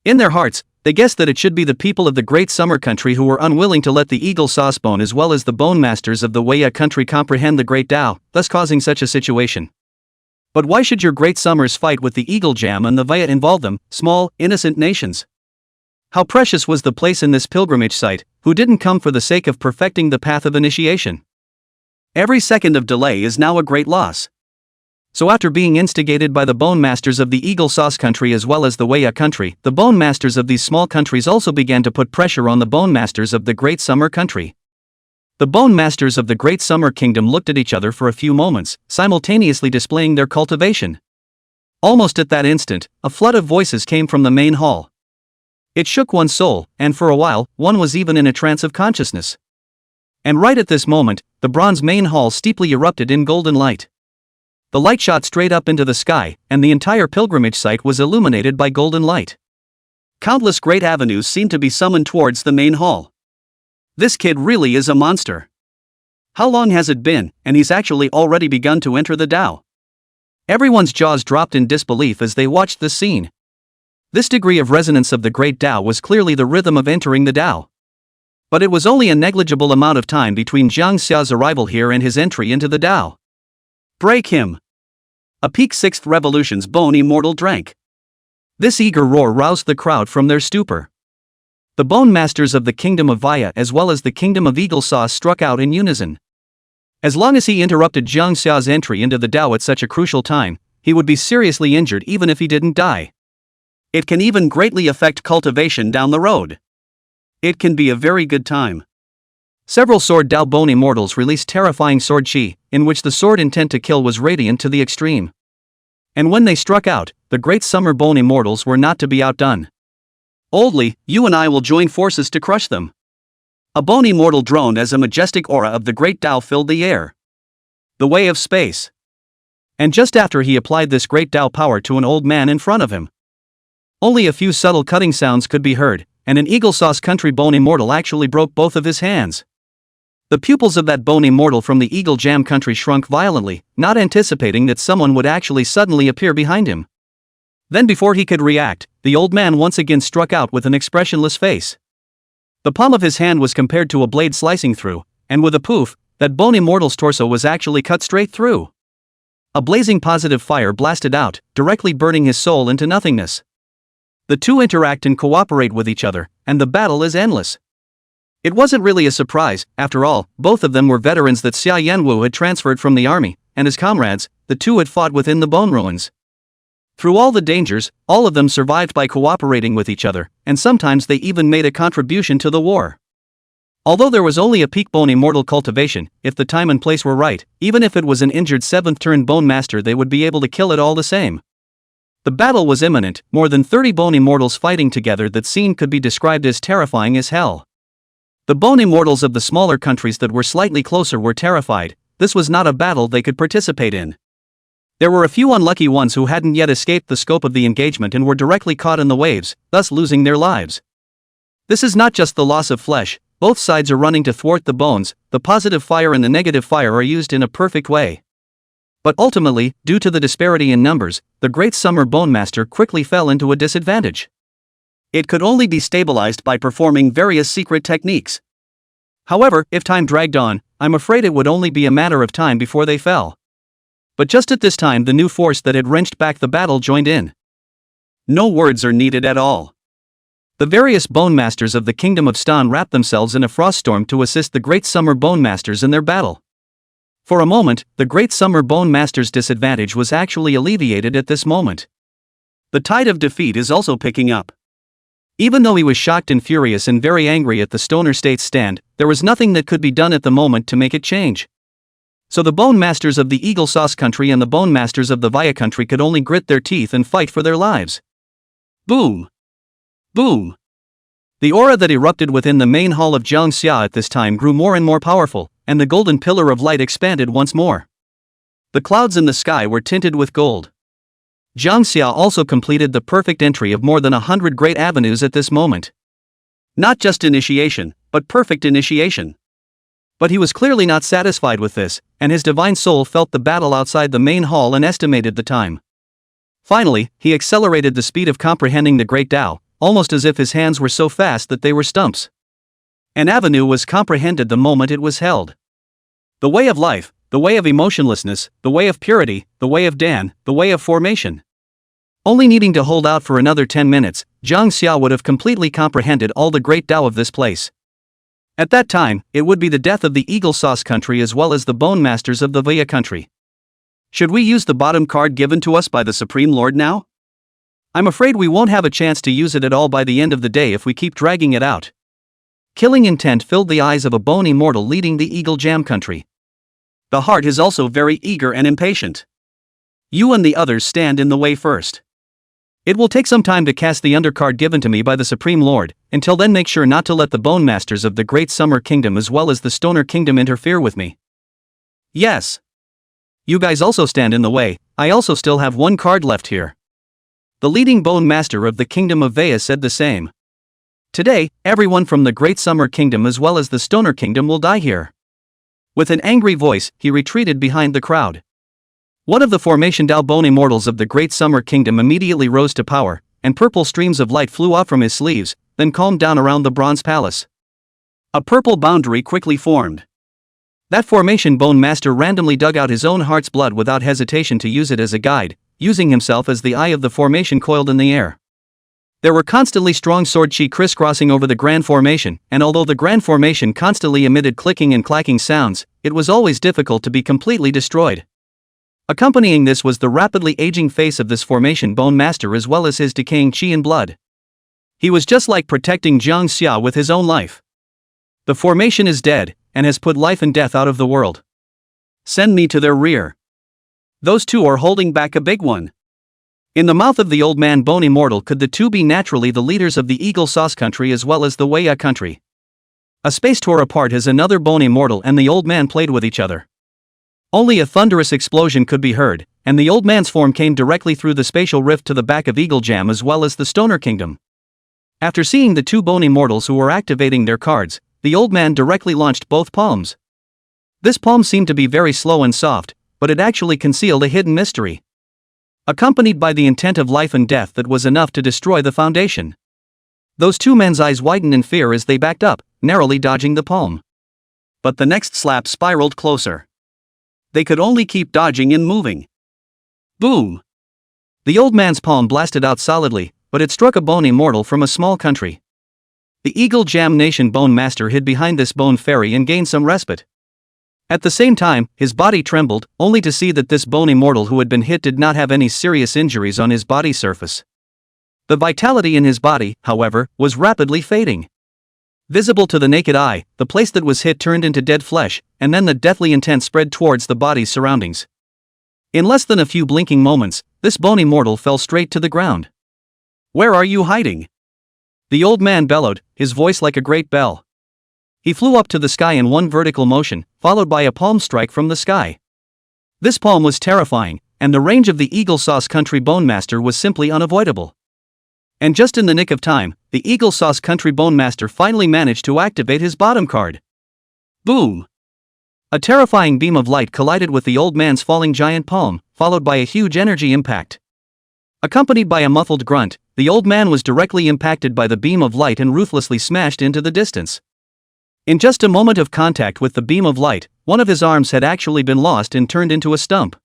In their hearts, they guessed that it should be the people of the Great Summer Country who were unwilling to let the Eagle Sauce Bone as well as the bone masters of the Waya country comprehend the Great Tao, thus causing such a situation. But why should your Great Summers fight with the Eagle Jam and the Vaya involve them, small, innocent nations? How precious was the place in this pilgrimage site, who didn't come for the sake of perfecting the path of initiation? Every second of delay is now a great loss. So after being instigated by the bone masters of the Eagle Sauce country as well as the Waya country, the bone masters of these small countries also began to put pressure on the bone masters of the Great Summer country. The bone masters of the Great Summer Kingdom looked at each other for a few moments, simultaneously displaying their cultivation. Almost at that instant, a flood of voices came from the main hall. It shook one's soul, and for a while, one was even in a trance of consciousness. And right at this moment, the bronze main hall steeply erupted in golden light. The light shot straight up into the sky, and the entire pilgrimage site was illuminated by golden light. Countless great avenues seemed to be summoned towards the main hall. This kid really is a monster. How long has it been, and he's actually already begun to enter the Tao? Everyone's jaws dropped in disbelief as they watched this scene. This degree of resonance of the great Tao was clearly the rhythm of entering the Tao. But it was only a negligible amount of time between Jang Xia's arrival here and his entry into the Tao. Break him! A peak 6th revolution's bone immortal drank. This eager roar roused the crowd from their stupor. The bone masters of the kingdom of Vaya as well as the kingdom of Eagle Sauce struck out in unison. As long as he interrupted Jang Xia's entry into the Tao at such a crucial time, he would be seriously injured even if he didn't die. It can even greatly affect cultivation down the road. It can be a very good time. Several Sword Dao Bone Immortals released terrifying sword chi, in which the sword intent to kill was radiant to the extreme. And when they struck out, the Great Summer Bone Immortals were not to be outdone. Oldly, you and I will join forces to crush them. A Bone Immortal droned as a majestic aura of the Great Tao filled the air. The way of space. And just after he applied this Great Tao power to an old man in front of him, only a few subtle cutting sounds could be heard, and an Eagle Sauce Country Bone Immortal actually broke both of his hands. The pupils of that Bone Immortal from the Eagle Jam Country shrunk violently, not anticipating that someone would actually suddenly appear behind him. Then before he could react, the old man once again struck out with an expressionless face. The palm of his hand was compared to a blade slicing through, and with a poof, that Bone Immortal's torso was actually cut straight through. A blazing positive fire blasted out, directly burning his soul into nothingness. The two interact and cooperate with each other, and the battle is endless. It wasn't really a surprise, after all, both of them were veterans that Xia Yanwu had transferred from the army, and as comrades, the two had fought within the bone ruins. Through all the dangers, all of them survived by cooperating with each other, and sometimes they even made a contribution to the war. Although there was only a peak Bone Immortal cultivation, if the time and place were right, even if it was an injured 7th turn Bone Master, they would be able to kill it all the same. The battle was imminent, more than 30 Bone Immortals fighting together. That scene could be described as terrifying as hell. The Bone Immortals of the smaller countries that were slightly closer were terrified. This was not a battle they could participate in. There were a few unlucky ones who hadn't yet escaped the scope of the engagement and were directly caught in the waves, thus losing their lives. This is not just the loss of flesh, both sides are running to thwart the bones. The positive fire and the negative fire are used in a perfect way. But ultimately, due to the disparity in numbers, the Great Summer Bone Master quickly fell into a disadvantage. It could only be stabilized by performing various secret techniques. However, if time dragged on, I'm afraid it would only be a matter of time before they fell. But just at this time, the new force that had wrenched back the battle joined in. No words are needed at all. The various Bone Masters of the Kingdom of Stan wrapped themselves in a frost storm to assist the Great Summer Bone Masters in their battle. For a moment, the Great Summer Bone Master's disadvantage was actually alleviated at this moment. The tide of defeat is also picking up. Even though he was shocked and furious and very angry at the Stoner State's stand, there was nothing that could be done at the moment to make it change. So the Bone Masters of the Eagle Sauce Country and the Bone Masters of the Via Country could only grit their teeth and fight for their lives. Boom! Boom! The aura that erupted within the main hall of Jang Xia at this time grew more and more powerful, and the golden pillar of light expanded once more. The clouds in the sky were tinted with gold. Jang Xia also completed the perfect entry of more than 100 great avenues at this moment. Not just initiation, but perfect initiation. But he was clearly not satisfied with this, and his divine soul felt the battle outside the main hall and estimated the time. Finally, he accelerated the speed of comprehending the Great Tao, almost as if his hands were so fast that they were stumps. An avenue was comprehended the moment it was held. The way of life, the way of emotionlessness, the way of purity, the way of Dan, the way of formation. Only needing to hold out for another 10 minutes, Jang Xia would have completely comprehended all the Great Tao of this place. At that time, it would be the death of the Eagle Sauce Country as well as the Bone Masters of the Via Country. Should we use the bottom card given to us by the Supreme Lord now? I'm afraid we won't have a chance to use it at all by the end of the day if we keep dragging it out. Killing intent filled the eyes of a Bone Immortal leading the Eagle Jam Country. The heart is also very eager and impatient. You and the others stand in the way first. It will take some time to cast the undercard given to me by the Supreme Lord. Until then, make sure not to let the Bone Masters of the Great Summer Kingdom as well as the Stoner Kingdom interfere with me. Yes. You guys also stand in the way. I also still have one card left here. The leading Bone Master of the Kingdom of Vaya said the same. Today, everyone from the Great Summer Kingdom as well as the Stoner Kingdom will die here. With an angry voice, he retreated behind the crowd. One of the Formation Dao Bone Immortals of the Great Summer Kingdom immediately rose to power, and purple streams of light flew off from his sleeves, then calmed down around the Bronze Palace. A purple boundary quickly formed. That Formation Bone Master randomly dug out his own heart's blood without hesitation to use it as a guide, using himself as the eye of the formation coiled in the air. There were constantly strong sword chi crisscrossing over the Grand Formation, and although the Grand Formation constantly emitted clicking and clacking sounds, it was always difficult to be completely destroyed. Accompanying this was the rapidly aging face of this formation Bone Master as well as his decaying chi and blood. He was just like protecting Jang Xia with his own life. The formation is dead, and has put life and death out of the world. Send me to their rear. Those two are holding back a big one. In the mouth of the old man Bone Immortal, could the two be naturally the leaders of the Eagle Sauce country as well as the Waya country? A space tour apart as another Bone Immortal and the old man played with each other. Only a thunderous explosion could be heard, and the old man's form came directly through the spatial rift to the back of Eagle Jam as well as the Stoner Kingdom. After seeing the two Bone Immortals who were activating their cards, the old man directly launched both palms. This palm seemed to be very slow and soft, but it actually concealed a hidden mystery. Accompanied by the intent of life and death that was enough to destroy the foundation. Those two men's eyes widened in fear as they backed up, narrowly dodging the palm. But the next slap spiraled closer. They could only keep dodging and moving. Boom! The old man's palm blasted out solidly, but it struck a Bone Immortal from a small country. The Eagle Jam Nation Bone Master hid behind this bone fairy and gained some respite. At the same time, his body trembled, only to see that this Bone Immortal who had been hit did not have any serious injuries on his body surface. The vitality in his body, however, was rapidly fading. Visible to the naked eye, the place that was hit turned into dead flesh, and then the deathly intent spread towards the body's surroundings. In less than a few blinking moments, this Bone Immortal fell straight to the ground. "Where are you hiding?" The old man bellowed, his voice like a great bell. He flew up to the sky in one vertical motion, followed by a palm strike from the sky. This palm was terrifying, and the range of the Eagle Sauce Country Bone Master was simply unavoidable. And just in the nick of time, the Eagle Sauce Country Bone Master finally managed to activate his bottom card. Boom! A terrifying beam of light collided with the old man's falling giant palm, followed by a huge energy impact. Accompanied by a muffled grunt, the old man was directly impacted by the beam of light and ruthlessly smashed into the distance. In just a moment of contact with the beam of light, one of his arms had actually been lost and turned into a stump.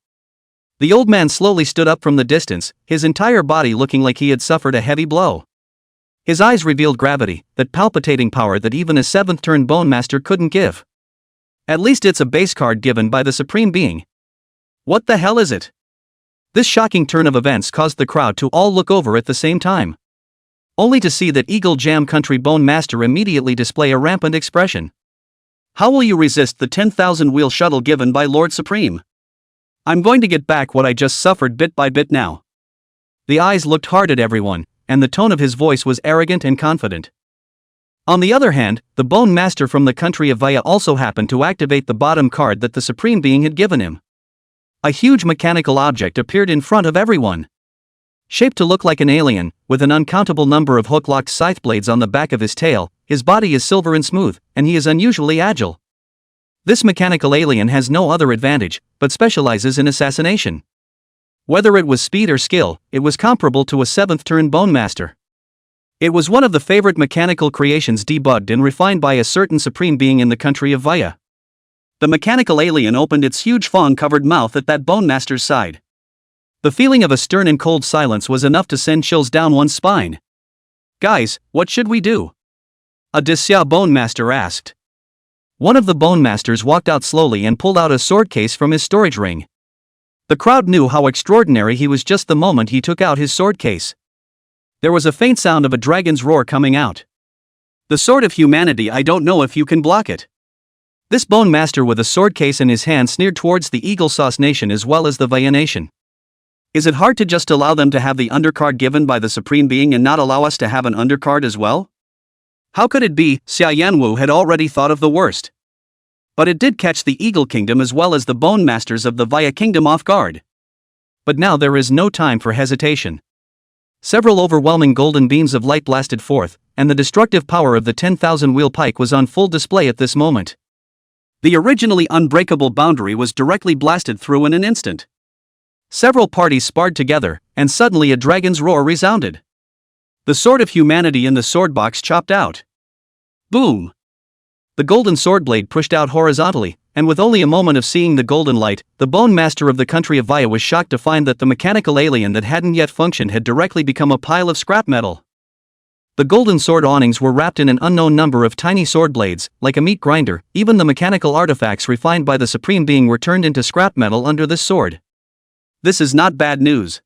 The old man slowly stood up from the distance, his entire body looking like he had suffered a heavy blow. His eyes revealed gravity, that palpitating power that even a 7th turn Bone Master couldn't give. At least it's a base card given by the Supreme Being. What the hell is it? This shocking turn of events caused the crowd to all look over at the same time. Only to see that Eagle Jam Country Bone Master immediately display a rampant expression. How will you resist the 10,000 wheel shuttle given by Lord Supreme? I'm going to get back what I just suffered bit by bit now. The eyes looked hard at everyone, and the tone of his voice was arrogant and confident. On the other hand, the Bone Master from the country of Vaya also happened to activate the bottom card that the Supreme Being had given him. A huge mechanical object appeared in front of everyone. Shaped to look like an alien, with an uncountable number of hook-locked scythe blades on the back of his tail, his body is silver and smooth, and he is unusually agile. This mechanical alien has no other advantage, but specializes in assassination. Whether it was speed or skill, it was comparable to a 7th turn Bone Master. It was one of the favorite mechanical creations debugged and refined by a certain Supreme Being in the country of Vaya. The mechanical alien opened its huge fawn-covered mouth at that Bone Master's side. The feeling of a stern and cold silence was enough to send chills down one's spine. "Guys, what should we do?" a Xia Bone Master asked. One of the Bone Masters walked out slowly and pulled out a sword case from his storage ring. The crowd knew how extraordinary he was just the moment he took out his sword case. There was a faint sound of a dragon's roar coming out. "The sword of humanity, I don't know if you can block it." This Bone Master with a sword case in his hand sneered towards the Eagle Sauce Nation as well as the Vaya Nation. "Is it hard to just allow them to have the undercard given by the Supreme Being and not allow us to have an undercard as well? How could it be?" Xia Yanwu had already thought of the worst. But it did catch the Eagle Kingdom as well as the Bone Masters of the Vaya Kingdom off guard. But now there is no time for hesitation. Several overwhelming golden beams of light blasted forth, and the destructive power of the 10,000 wheel pike was on full display at this moment. The originally unbreakable boundary was directly blasted through in an instant. Several parties sparred together, and suddenly a dragon's roar resounded. The sword of humanity in the sword box chopped out. Boom! The golden sword blade pushed out horizontally, and with only a moment of seeing the golden light, the Bone Master of the country of Vaya was shocked to find that the mechanical alien that hadn't yet functioned had directly become a pile of scrap metal. The golden sword awnings were wrapped in an unknown number of tiny sword blades, like a meat grinder. Even the mechanical artifacts refined by the Supreme Being were turned into scrap metal under this sword. This is not bad news.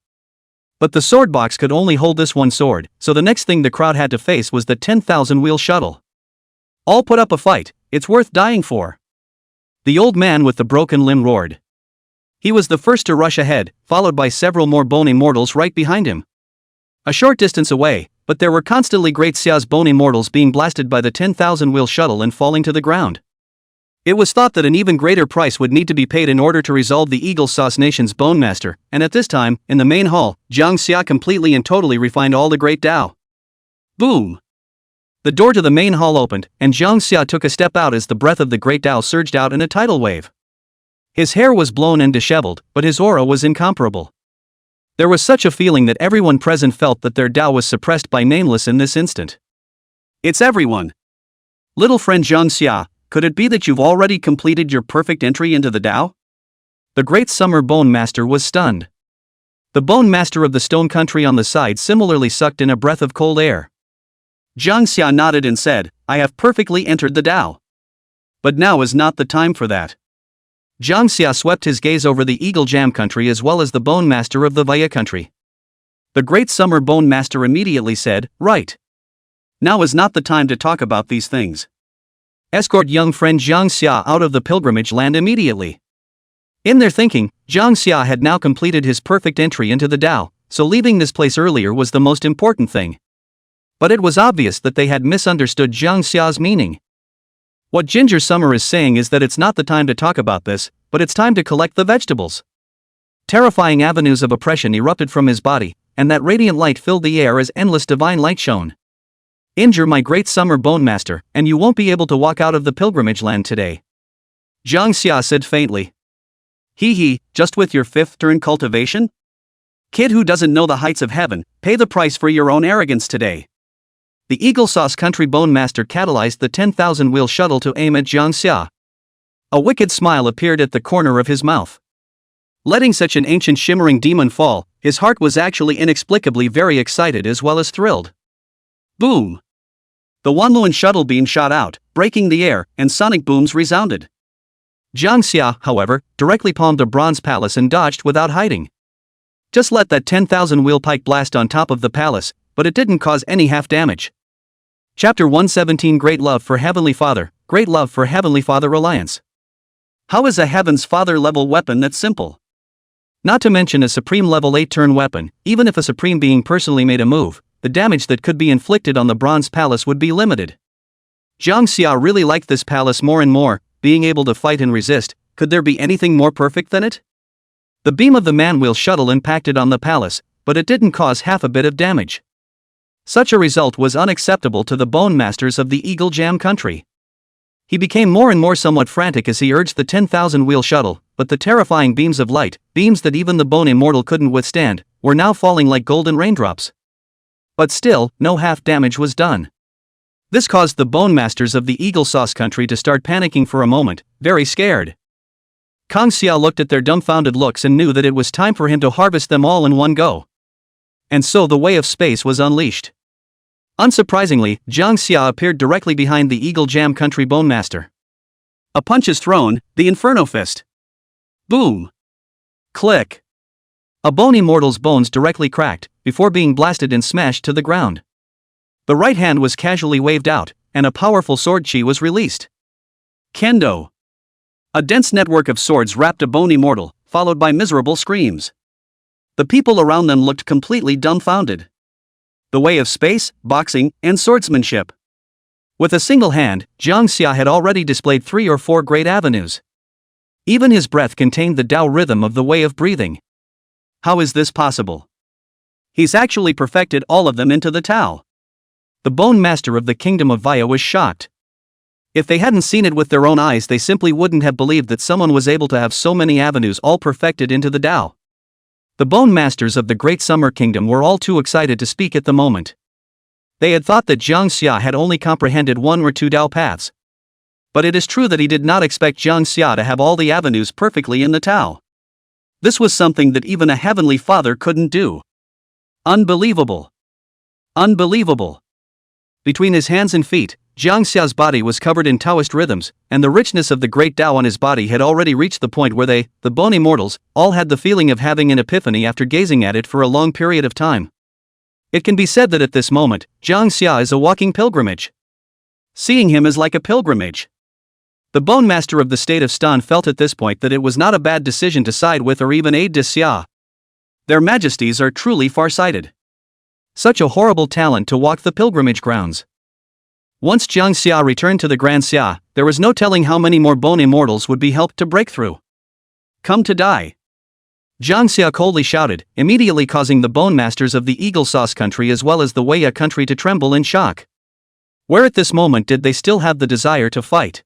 But the sword box could only hold this one sword, so the next thing the crowd had to face was the 10,000-wheel shuttle. All put up a fight, it's worth dying for. The old man with the broken limb roared. He was the first to rush ahead, followed by several more bone immortals right behind him. A short distance away, but there were constantly Great Xia's bone immortals being blasted by the 10,000-wheel shuttle and falling to the ground. It was thought that an even greater price would need to be paid in order to resolve the Eagle Sauce Nation's Bone Master, and at this time, in the main hall, Jang Xia completely and totally refined all the Great Tao. Boom! The door to the main hall opened, and Jang Xia took a step out as the breath of the Great Tao surged out in a tidal wave. His hair was blown and disheveled, but his aura was incomparable. There was such a feeling that everyone present felt that their Tao was suppressed by Nameless in this instant. It's everyone! Little friend Jang Xia, could it be that you've already completed your perfect entry into the Tao? The Great Summer Bone Master was stunned. The Bone Master of the Stone Country on the side similarly sucked in a breath of cold air. Jang Xia nodded and said, I have perfectly entered the Tao. But now is not the time for that. Jang Xia swept his gaze over the Eagle Jam Country as well as the Bone Master of the Vaya Country. The Great Summer Bone Master immediately said, right. Now is not the time to talk about these things. Escort young friend Jang Xia out of the pilgrimage land immediately. In their thinking, Jang Xia had now completed his perfect entry into the Tao, so leaving this place earlier was the most important thing. But it was obvious that they had misunderstood Jang Xia's meaning. What Ginger Summer is saying is that it's not the time to talk about this, but it's time to collect the vegetables. Terrifying avenues of oppression erupted from his body, and that radiant light filled the air as endless divine light shone. Injure my Great Summer Bone Master, and you won't be able to walk out of the pilgrimage land today. Jang Xia said faintly. Hee, just with your 5th turn cultivation? Kid who doesn't know the heights of heaven, pay the price for your own arrogance today. The Eagle Sauce Country Bone Master catalyzed the 10,000-wheel shuttle to aim at Jang Xia. A wicked smile appeared at the corner of his mouth. Letting such an ancient shimmering demon fall, his heart was actually inexplicably very excited as well as thrilled. Boom! The Wanluan shuttle beam shot out, breaking the air, and sonic booms resounded. Jang Xia, however, directly palmed a bronze palace and dodged without hiding. Just let that 10,000-wheel pike blast on top of the palace, but it didn't cause any half damage. Chapter 117 Great Love for Heavenly Father, Great Love for Heavenly Father Alliance. How is a Heaven's Father level weapon that simple? Not to mention a Supreme level 8-turn weapon, even if a Supreme being personally made a move, the damage that could be inflicted on the bronze palace would be limited. Jang Xia really liked this palace more and more, being able to fight and resist. Could there be anything more perfect than it? The beam of the manwheel shuttle impacted on the palace, but it didn't cause half a bit of damage. Such a result was unacceptable to the Bone Masters of the Eagle Jam Country. He became more and more somewhat frantic as he urged the 10,000-wheel shuttle, but the terrifying beams of light, beams that even the Bone Immortal couldn't withstand, were now falling like golden raindrops. But still, no half damage was done. This caused the Bone Masters of the Eagle Sauce Country to start panicking for a moment, very scared. Kang Xia looked at their dumbfounded looks and knew that it was time for him to harvest them all in one go. And so the Way of Space was unleashed. Unsurprisingly, Jang Xia appeared directly behind the Eagle Jam Country Bone Master. A punch is thrown, the Inferno Fist. Boom! Click! A Bone Immortal's bones directly cracked, before being blasted and smashed to the ground. The right hand was casually waved out, and a powerful sword chi was released. Kendo. A dense network of swords wrapped a Bone Immortal, followed by miserable screams. The people around them looked completely dumbfounded. The Way of Space, boxing, and swordsmanship. With a single hand, Jang Xia had already displayed 3 or 4 great avenues. Even his breath contained the Tao rhythm of the way of breathing. How is this possible? He's actually perfected all of them into the Tao. The Bone Master of the Kingdom of Vaya was shocked. If they hadn't seen it with their own eyes, they simply wouldn't have believed that someone was able to have so many avenues all perfected into the Tao. The Bone Masters of the Great Summer Kingdom were all too excited to speak at the moment. They had thought that Jang Xia had only comprehended 1 or 2 Tao paths. But it is true that he did not expect Jang Xia to have all the avenues perfectly in the Tao. This was something that even a Heavenly Father couldn't do. Unbelievable. Unbelievable. Between his hands and feet, Jang Xia's body was covered in Taoist rhythms, and the richness of the great Tao on his body had already reached the point where they, the bony mortals, all had the feeling of having an epiphany after gazing at it for a long period of time. It can be said that at this moment, Jang Xia is a walking pilgrimage. Seeing him is like a pilgrimage. The Bone Master of the state of Stan felt at this point that it was not a bad decision to side with or even aid Xia. Their majesties are truly far-sighted. Such a horrible talent to walk the pilgrimage grounds. Once Jang Xia returned to the Grand Xia, there was no telling how many more bone immortals would be helped to break through. Come to die. Jang Xia coldly shouted, immediately causing the Bone Masters of the Eagle Sauce country as well as the Wei country to tremble in shock. Where at this moment did they still have the desire to fight?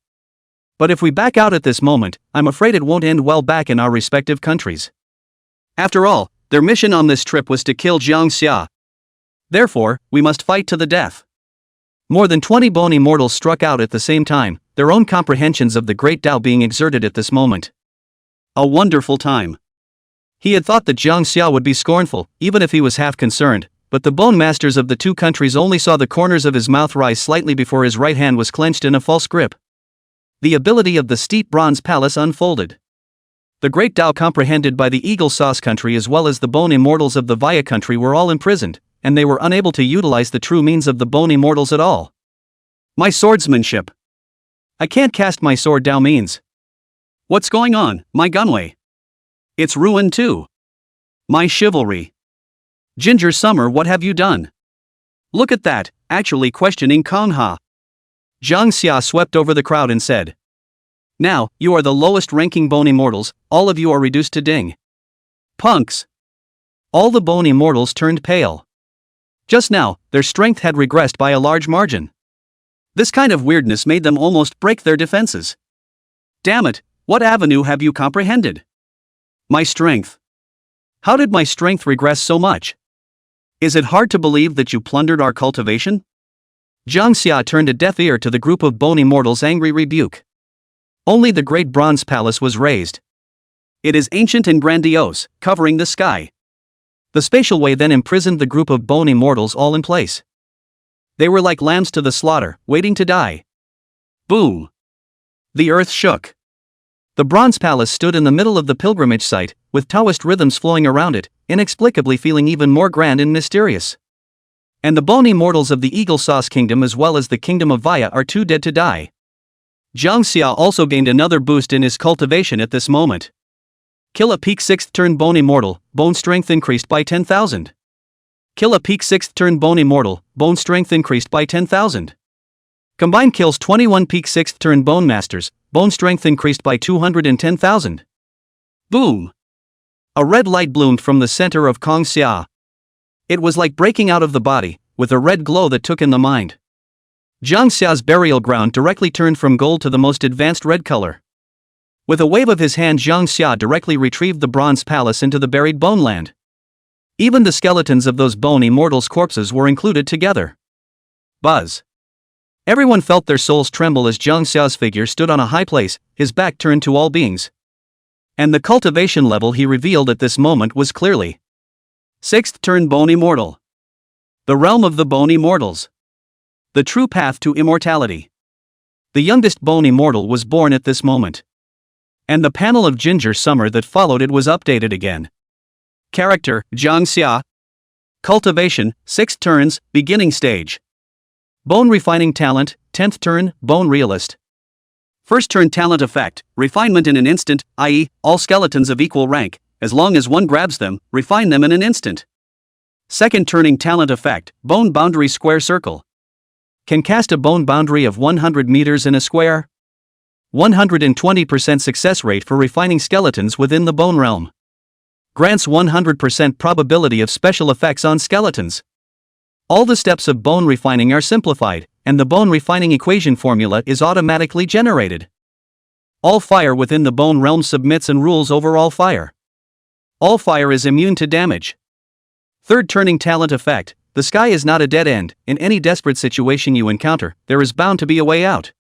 But if we back out at this moment, I'm afraid it won't end well back in our respective countries. After all, their mission on this trip was to kill Jang Xia. Therefore, we must fight to the death. More than 20 bone immortals struck out at the same time, their own comprehensions of the great Tao being exerted at this moment. A wonderful time. He had thought that Jang Xia would be scornful, even if he was half concerned, but the bone masters of the two countries only saw the corners of his mouth rise slightly before his right hand was clenched in a false grip. The ability of the steep bronze palace unfolded. The great Tao comprehended by the Eagle Sauce country as well as the bone immortals of the Vaya country were all imprisoned, and they were unable to utilize the true means of the bone immortals at all. My swordsmanship. I can't cast my sword Tao means. What's going on, my gunway? It's ruined too. My chivalry. Ginger Summer, what have you done? Look at that, actually questioning Kong Ha. Jang Xia swept over the crowd and said, now, you are the lowest ranking bone immortals, all of you are reduced to ding. Punks. All the bone immortals turned pale. Just now, their strength had regressed by a large margin. This kind of weirdness made them almost break their defenses. Damn it, what avenue have you comprehended? My strength. How did my strength regress so much? Is it hard to believe that you plundered our cultivation? Jang Xia turned a deaf ear to the group of bone immortals' angry rebuke. Only the great bronze palace was raised. It is ancient and grandiose, covering the sky. The spatial way then imprisoned the group of bone immortals all in place. They were like lambs to the slaughter, waiting to die. Boom! The earth shook. The bronze palace stood in the middle of the pilgrimage site, with Taoist rhythms flowing around it, inexplicably feeling even more grand and mysterious. And the bone immortals of the Eagle Sauce kingdom as well as the kingdom of Vaya are too dead to die. Jang Xia also gained another boost in his cultivation at this moment. Kill a peak 6th turn bone immortal, bone strength increased by 10,000. Kill a peak 6th turn bone immortal, bone strength increased by 10,000. Combine kills 21 peak 6th turn bone masters, bone strength increased by 210,000. Boom! A red light bloomed from the center of Kong Xia. It was like breaking out of the body, with a red glow that took in the mind. Jang Xia's burial ground directly turned from gold to the most advanced red color. With a wave of his hand, Jang Xia directly retrieved the bronze palace into the buried bone land. Even the skeletons of those bone immortals' corpses were included together. Buzz. Everyone felt their souls tremble as Jang Xia's figure stood on a high place, his back turned to all beings. And the cultivation level he revealed at this moment was clearly 6th turn bone immortal. The realm of the bone immortals. The true path to immortality. The youngest bone immortal was born at this moment. And the panel of Ginger Summer that followed it was updated again. Character, Jang Xia. Cultivation, 6 turns, beginning stage. Bone refining talent, 10th turn, bone realist. First turn talent effect, refinement in an instant, i.e., all skeletons of equal rank, as long as one grabs them, refine them in an instant. Second turning talent effect, bone boundary square circle. Can cast a bone boundary of 100 meters in a square. 120% success rate for refining skeletons within the bone realm. Grants 100% probability of special effects on skeletons. All the steps of bone refining are simplified, and the bone refining equation formula is automatically generated. All fire within the bone realm submits and rules over all fire. All fire is immune to damage. Third turning talent effect, the sky is not a dead end. In any desperate situation you encounter, there is bound to be a way out.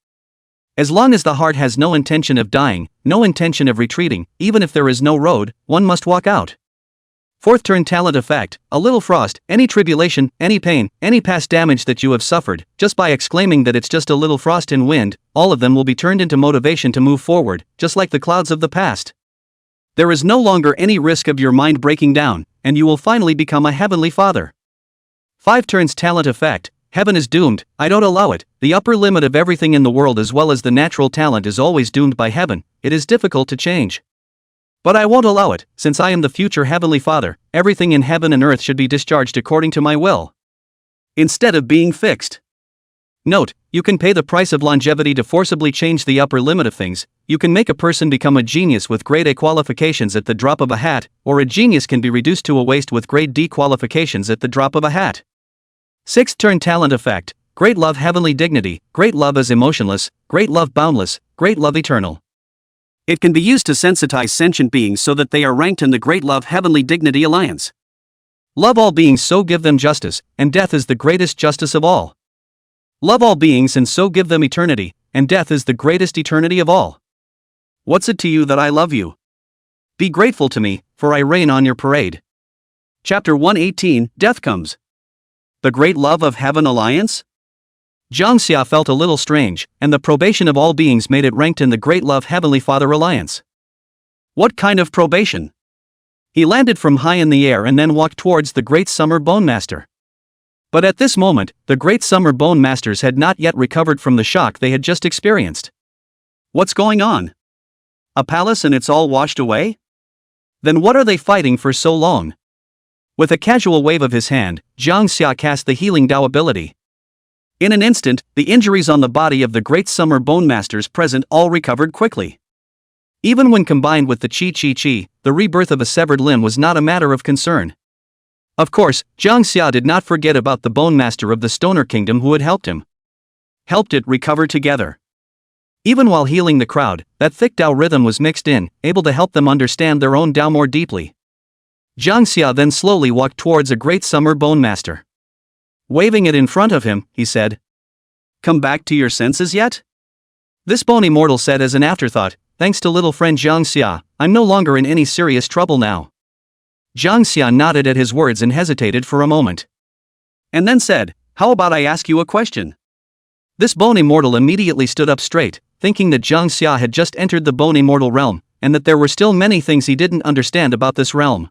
As long as the heart has no intention of dying, no intention of retreating, even if there is no road, one must walk out. Fourth turn talent effect, a little frost, any tribulation, any pain, any past damage that you have suffered, just by exclaiming that it's just a little frost and wind, all of them will be turned into motivation to move forward, just like the clouds of the past. There is no longer any risk of your mind breaking down, and you will finally become a heavenly father. 5 turns talent effect, heaven is doomed, I don't allow it, the upper limit of everything in the world as well as the natural talent is always doomed by heaven, it is difficult to change. But I won't allow it, since I am the future heavenly father, everything in heaven and earth should be discharged according to my will, instead of being fixed. Note, you can pay the price of longevity to forcibly change the upper limit of things, you can make a person become a genius with grade A qualifications at the drop of a hat, or a genius can be reduced to a waste with grade D qualifications at the drop of a hat. 6th turn talent effect, great love heavenly dignity, great love is emotionless, great love boundless, great love eternal. It can be used to sensitize sentient beings so that they are ranked in the Great Love Heavenly Dignity Alliance. Love all beings so give them justice, and death is the greatest justice of all. Love all beings and so give them eternity, and death is the greatest eternity of all. What's it to you that I love you? Be grateful to me, for I reign on your parade. Chapter 118, Death Comes. The Great Love of Heaven Alliance? Jang Xia felt a little strange, and the probation of all beings made it ranked in the Great Love Heavenly Father Alliance. What kind of probation? He landed from high in the air and then walked towards the Great Summer Bone Master. But at this moment, the Great Summer Bone Masters had not yet recovered from the shock they had just experienced. What's going on? A palace and it's all washed away? Then what are they fighting for so long? With a casual wave of his hand, Jang Xia cast the healing Dao ability. In an instant, the injuries on the body of the Great Summer Bone Masters present all recovered quickly. Even when combined with the Qi, the rebirth of a severed limb was not a matter of concern. Of course, Jang Xia did not forget about the Bone Master of the Stoner Kingdom who had helped him. Helped it recover together. Even while healing the crowd, that thick Dao rhythm was mixed in, able to help them understand their own Dao more deeply. Jang Xia then slowly walked towards a Great Summer Bone Master. Waving it in front of him, he said, "Come back to your senses yet?" This bone immortal said as an afterthought, "Thanks to little friend Jang Xia, I'm no longer in any serious trouble now." Jang Xia nodded at his words and hesitated for a moment. And then said, "How about I ask you a question?" This bone immortal immediately stood up straight, thinking that Jang Xia had just entered the bone immortal realm, and that there were still many things he didn't understand about this realm.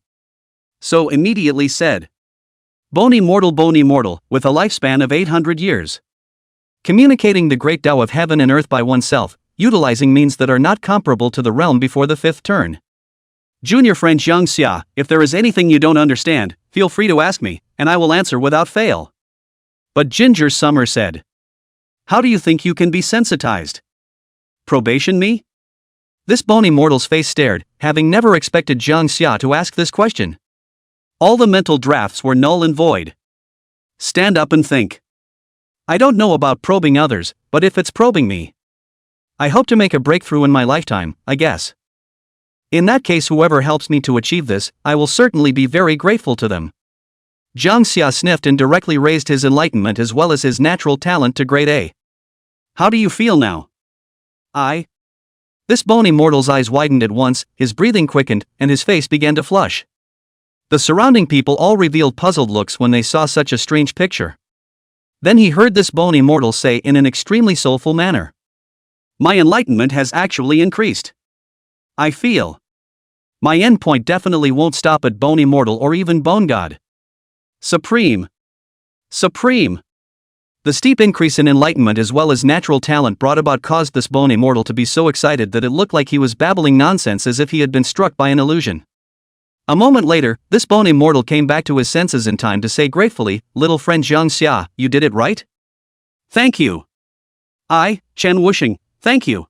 So immediately said, Bone immortal, with a lifespan of 800 years. Communicating the great Tao of heaven and earth by oneself, utilizing means that are not comparable to the realm before the 5th turn. Junior friend Jang Xia, if there is anything you don't understand, feel free to ask me, and I will answer without fail. But Ginger Summer said, "How do you think you can be sensitized? Probation me?" This bone immortal's face stared, having never expected Jang Xia to ask this question. All the mental drafts were null and void. Stand up and think. I don't know about probing others, but if it's probing me, I hope to make a breakthrough in my lifetime, I guess. In that case, whoever helps me to achieve this, I will certainly be very grateful to them. Jang Xia sniffed and directly raised his enlightenment as well as his natural talent to grade A. How do you feel now? This bone immortal's eyes widened at once, his breathing quickened, and his face began to flush. The surrounding people all revealed puzzled looks when they saw such a strange picture. Then he heard this bone immortal say in an extremely soulful manner, "My enlightenment has actually increased. I feel. My endpoint definitely won't stop at bone immortal or even bone god. Supreme. The steep increase in enlightenment as well as natural talent brought about caused this bone immortal to be so excited that it looked like he was babbling nonsense as if he had been struck by an illusion. A moment later, this bone immortal came back to his senses in time to say gratefully, "Little friend Jang Xia, you did it right? Thank you." Chen Wuxing, thank you.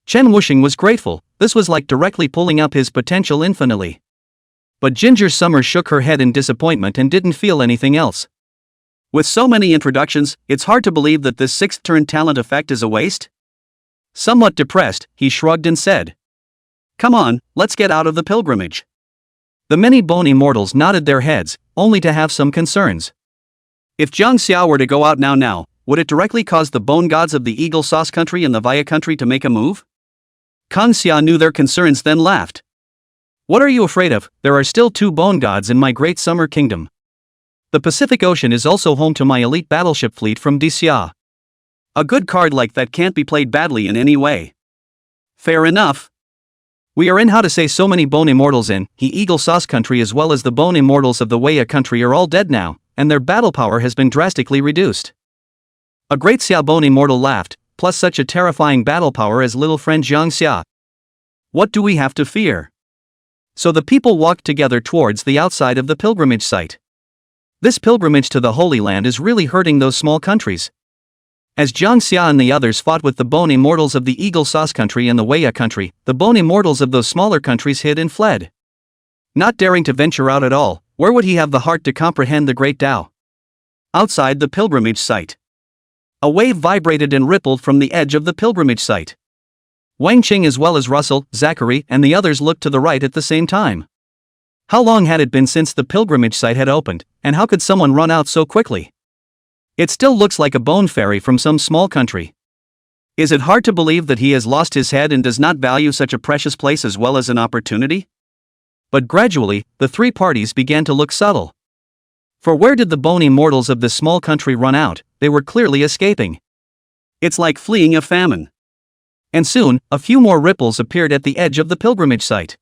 Chen Wuxing was grateful, this was like directly pulling up his potential infinitely. But Ginger Summer shook her head in disappointment and didn't feel anything else. With so many introductions, it's hard to believe that this 6th turn talent effect is a waste? Somewhat depressed, he shrugged and said, "Come on, let's get out of the pilgrimage." The many bone immortals nodded their heads, only to have some concerns. If Jang Xia were to go out now, would it directly cause the bone gods of the Eagle Sauce Country and the Via Country to make a move? Kang Xia knew their concerns then laughed. What are you afraid of? There are still 2 bone gods in my great summer kingdom. The Pacific Ocean is also home to my elite battleship fleet from Xia. A good card like that can't be played badly in any way. Fair enough. We are in how to say so many bone immortals in the Eagle Sauce country as well as the bone immortals of the Wei country are all dead now, and their battle power has been drastically reduced. A great Xia bone immortal laughed, plus such a terrifying battle power as little friend Jang Xia. What do we have to fear? So the people walked together towards the outside of the pilgrimage site. This pilgrimage to the Holy Land is really hurting those small countries. As Jang Xia and the others fought with the bone immortals of the Eagle Sauce country and the Wei country, the bone immortals of those smaller countries hid and fled. Not daring to venture out at all, where would he have the heart to comprehend the great Tao? Outside the pilgrimage site. A wave vibrated and rippled from the edge of the pilgrimage site. Wang Qing as well as Russell, Zachary, and the others looked to the right at the same time. How long had it been since the pilgrimage site had opened, and how could someone run out so quickly? It still looks like a bone fairy from some small country. Is it hard to believe that he has lost his head and does not value such a precious place as well as an opportunity? But gradually, the 3 parties began to look subtle. For where did the bone immortals of this small country run out? They were clearly escaping. It's like fleeing a famine. And soon, a few more ripples appeared at the edge of the pilgrimage site.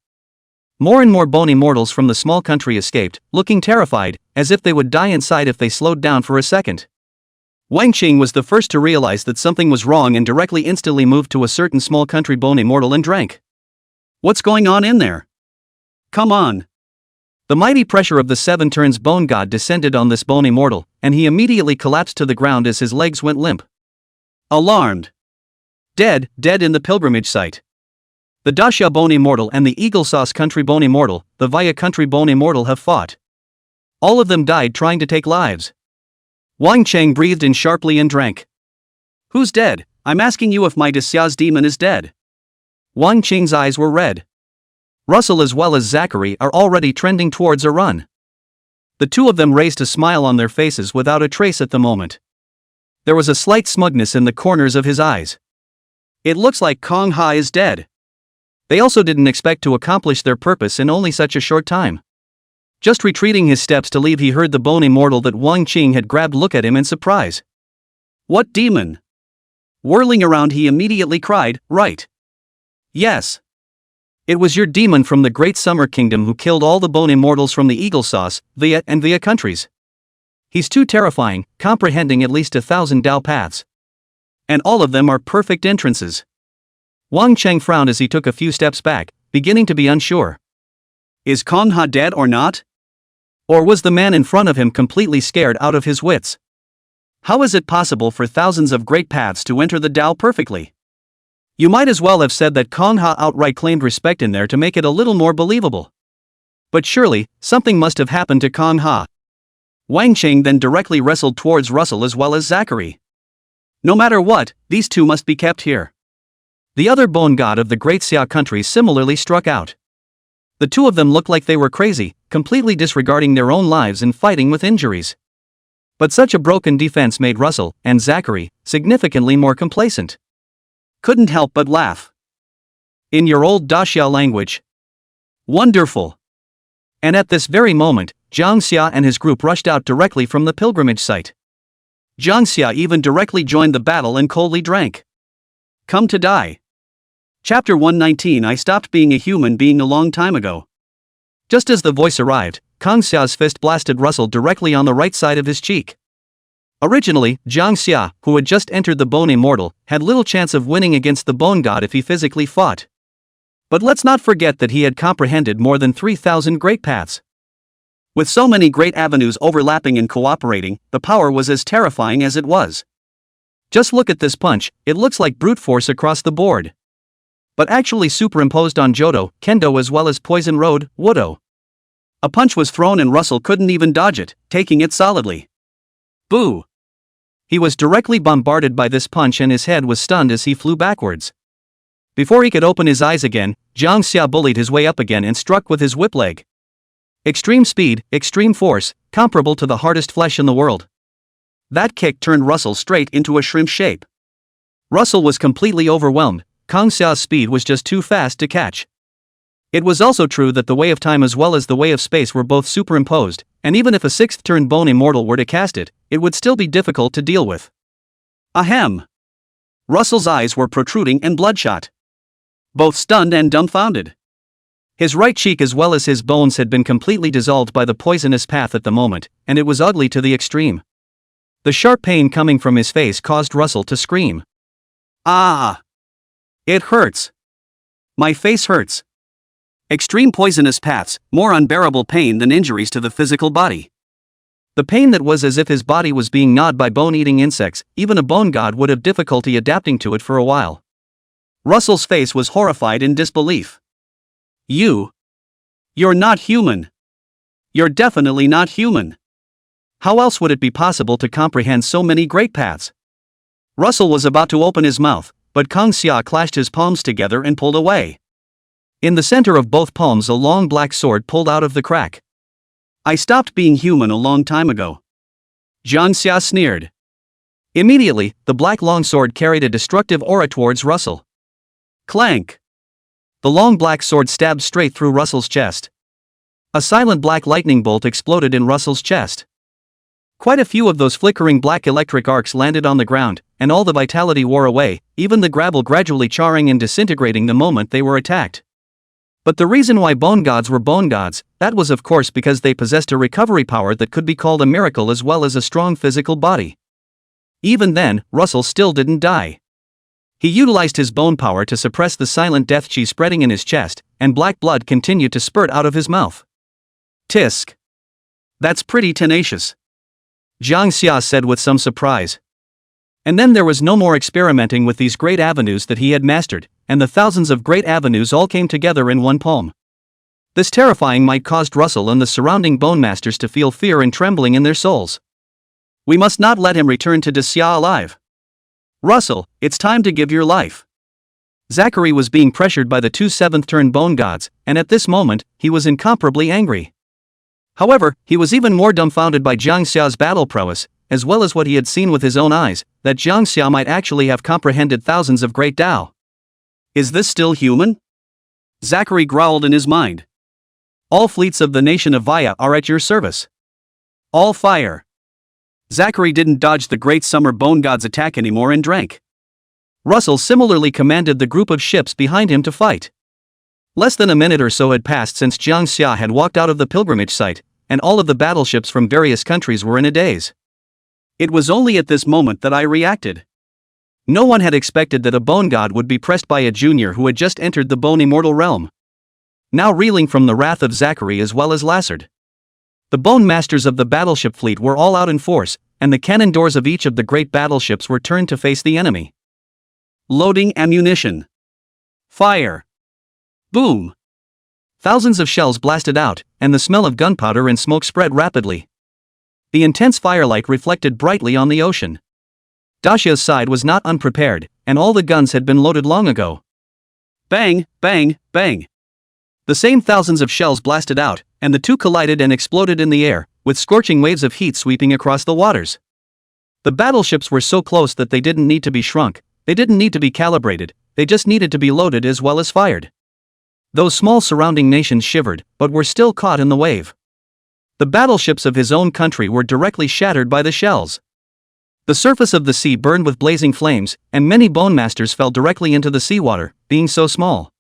More and more bone immortals from the small country escaped, looking terrified, as if they would die inside if they slowed down for a second. Wang Qing was the first to realize that something was wrong and instantly moved to a certain small country bone immortal and drank. What's going on in there? Come on. The mighty pressure of the 7 turns bone god descended on this bone immortal, and he immediately collapsed to the ground as his legs went limp. Alarmed. Dead in the pilgrimage site. The Daxia bone immortal and the Eagle Sauce country bone immortal, the Via country bone immortal have fought. All of them died trying to take lives. Wang Cheng breathed in sharply and drank. Who's dead? I'm asking you if my Daxia's demon is dead. Wang Qing's eyes were red. Russell as well as Zachary are already trending towards a run. The 2 of them raised a smile on their faces without a trace at the moment. There was a slight smugness in the corners of his eyes. It looks like Kong Ha is dead. They also didn't expect to accomplish their purpose in only such a short time. Just retreating his steps to leave, he heard the bone immortal that Wang Qing had grabbed look at him in surprise. What demon? Whirling around, he immediately cried, right. Yes. It was your demon from the Great Summer Kingdom who killed all the bone immortals from the Eagle Sauce, Via and Via countries. He's too terrifying, comprehending at least 1,000 Dao paths. And all of them are perfect entrances. Wang Cheng frowned as he took a few steps back, beginning to be unsure. Is Kong Ha dead or not? Or was the man in front of him completely scared out of his wits? How is it possible for thousands of great paths to enter the Dao perfectly? You might as well have said that Kong Ha outright claimed respect in there to make it a little more believable. But surely, something must have happened to Kong Ha. Wang Cheng then directly wrestled towards Russell as well as Zachary. No matter what, these 2 must be kept here. The other bone god of the Great Xia country similarly struck out. The 2 of them looked like they were crazy, completely disregarding their own lives and fighting with injuries. But such a broken defense made Russell and Zachary significantly more complacent. Couldn't help but laugh. In your old Daxia language. Wonderful. And at this very moment, Jang Xia and his group rushed out directly from the pilgrimage site. Jang Xia even directly joined the battle and coldly drank. Come to die. Chapter 119. I stopped being a human being a long time ago. Just as the voice arrived, Kong Xia's fist blasted Russell directly on the right side of his cheek. Originally, Jang Xia, who had just entered the Bone Immortal, had little chance of winning against the Bone God if he physically fought. But let's not forget that he had comprehended more than 3,000 great paths. With so many great avenues overlapping and cooperating, the power was as terrifying as it was. Just look at this punch, it looks like brute force across the board. But actually superimposed on Jodo, Kendo as well as Poison Road, Wudo. A punch was thrown and Russell couldn't even dodge it, taking it solidly. Boo! He was directly bombarded by this punch and his head was stunned as he flew backwards. Before he could open his eyes again, Jang Xia bullied his way up again and struck with his whip leg. Extreme speed, extreme force, comparable to the hardest flesh in the world. That kick turned Russell straight into a shrimp shape. Russell was completely overwhelmed, Kong Xia's speed was just too fast to catch. It was also true that the way of time as well as the way of space were both superimposed, and even if a sixth-turn bone immortal were to cast it, it would still be difficult to deal with. Ahem. Russell's eyes were protruding and bloodshot. Both stunned and dumbfounded. His right cheek as well as his bones had been completely dissolved by the poisonous path at the moment, and it was ugly to the extreme. The sharp pain coming from his face caused Russell to scream. Ah! It hurts. My face hurts. Extreme poisonous paths, more unbearable pain than injuries to the physical body. The pain that was as if his body was being gnawed by bone-eating insects, even a bone god would have difficulty adapting to it for a while. Russell's face was horrified in disbelief. You're not human. You're definitely not human. How else would it be possible to comprehend so many great paths? Russell was about to open his mouth, but Jang Xia clashed his palms together and pulled away. In the center of both palms a long black sword pulled out of the crack. I stopped being human a long time ago. Jang Xia sneered. Immediately, the black longsword carried a destructive aura towards Russell. Clank! The long black sword stabbed straight through Russell's chest. A silent black lightning bolt exploded in Russell's chest. Quite a few of those flickering black electric arcs landed on the ground, and all the vitality wore away, even the gravel gradually charring and disintegrating the moment they were attacked. But the reason why bone gods were bone gods, that was of course because they possessed a recovery power that could be called a miracle as well as a strong physical body. Even then, Russell still didn't die. He utilized his bone power to suppress the silent death chi spreading in his chest, and black blood continued to spurt out of his mouth. Tisk. That's pretty tenacious. Jang Xia said with some surprise. And then there was no more experimenting with these great avenues that he had mastered, and the thousands of great avenues all came together in one palm. This terrifying might caused Russell and the surrounding bone masters to feel fear and trembling in their souls. We must not let him return to Xia alive. Russell, it's time to give your life. Zachary was being pressured by the two seventh-turn bone gods, and at this moment, he was incomparably angry. However, he was even more dumbfounded by Jang Xia's battle prowess, as well as what he had seen with his own eyes, that Jang Xia might actually have comprehended thousands of great Tao. Is this still human? Zachary growled in his mind. All fleets of the nation of Vaya are at your service. All fire. Zachary didn't dodge the great summer bone god's attack anymore and drank. Russell similarly commanded the group of ships behind him to fight. Less than a minute or so had passed since Jang Xia had walked out of the pilgrimage site, and all of the battleships from various countries were in a daze. It was only at this moment that I reacted. No one had expected that a bone god would be pressed by a junior who had just entered the bone immortal realm. Now reeling from the wrath of Zachary as well as Lassard. The bone masters of the battleship fleet were all out in force, and the cannon doors of each of the great battleships were turned to face the enemy. Loading ammunition. Fire. Boom. Thousands of shells blasted out, and the smell of gunpowder and smoke spread rapidly. The intense firelight reflected brightly on the ocean. Dacia's side was not unprepared, and all the guns had been loaded long ago. Bang, bang, bang. The same thousands of shells blasted out, and the two collided and exploded in the air, with scorching waves of heat sweeping across the waters. The battleships were so close that they didn't need to be shrunk, they didn't need to be calibrated, they just needed to be loaded as well as fired. Those small surrounding nations shivered, but were still caught in the wave. The battleships of his own country were directly shattered by the shells. The surface of the sea burned with blazing flames, and many bone masters fell directly into the seawater, being so small.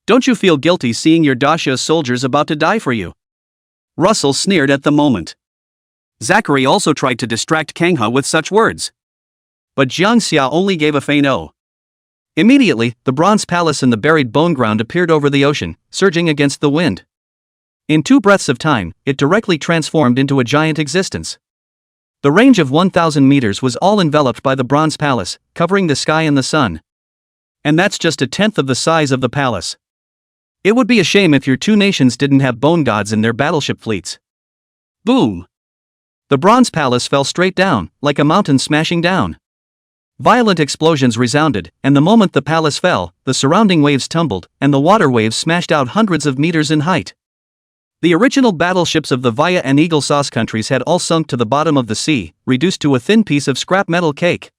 Don't you feel guilty seeing your Dacia soldiers about to die for you? Russell sneered at the moment. Zachary also tried to distract Kangha with such words. But Jang Xia only gave a faint "oh." Immediately, the bronze palace in the buried bone ground appeared over the ocean, surging against the wind. In 2 breaths of time, it directly transformed into a giant existence. The range of 1,000 meters was all enveloped by the bronze palace, covering the sky and the sun. And that's just a tenth of the size of the palace. It would be a shame if your two nations didn't have bone gods in their battleship fleets. Boom! The bronze palace fell straight down, like a mountain smashing down. Violent explosions resounded, and the moment the palace fell, the surrounding waves tumbled, and the water waves smashed out hundreds of meters in height. The original battleships of the Vaya and Eagle Sauce countries had all sunk to the bottom of the sea, reduced to a thin piece of scrap metal cake.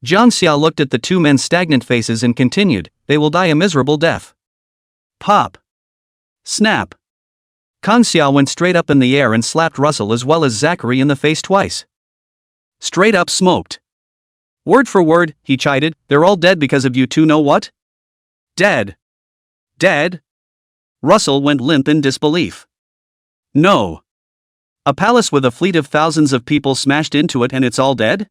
Jang Xia looked at the two men's stagnant faces and continued, "They will die a miserable death." Pop! Snap! Jang Xia went straight up in the air and slapped Russell as well as Zachary in the face twice. Straight up smoked. Word for word, he chided, they're all dead because of you two know what? Dead. Dead? Russell went limp in disbelief. No. A palace with a fleet of thousands of people smashed into it and it's all dead?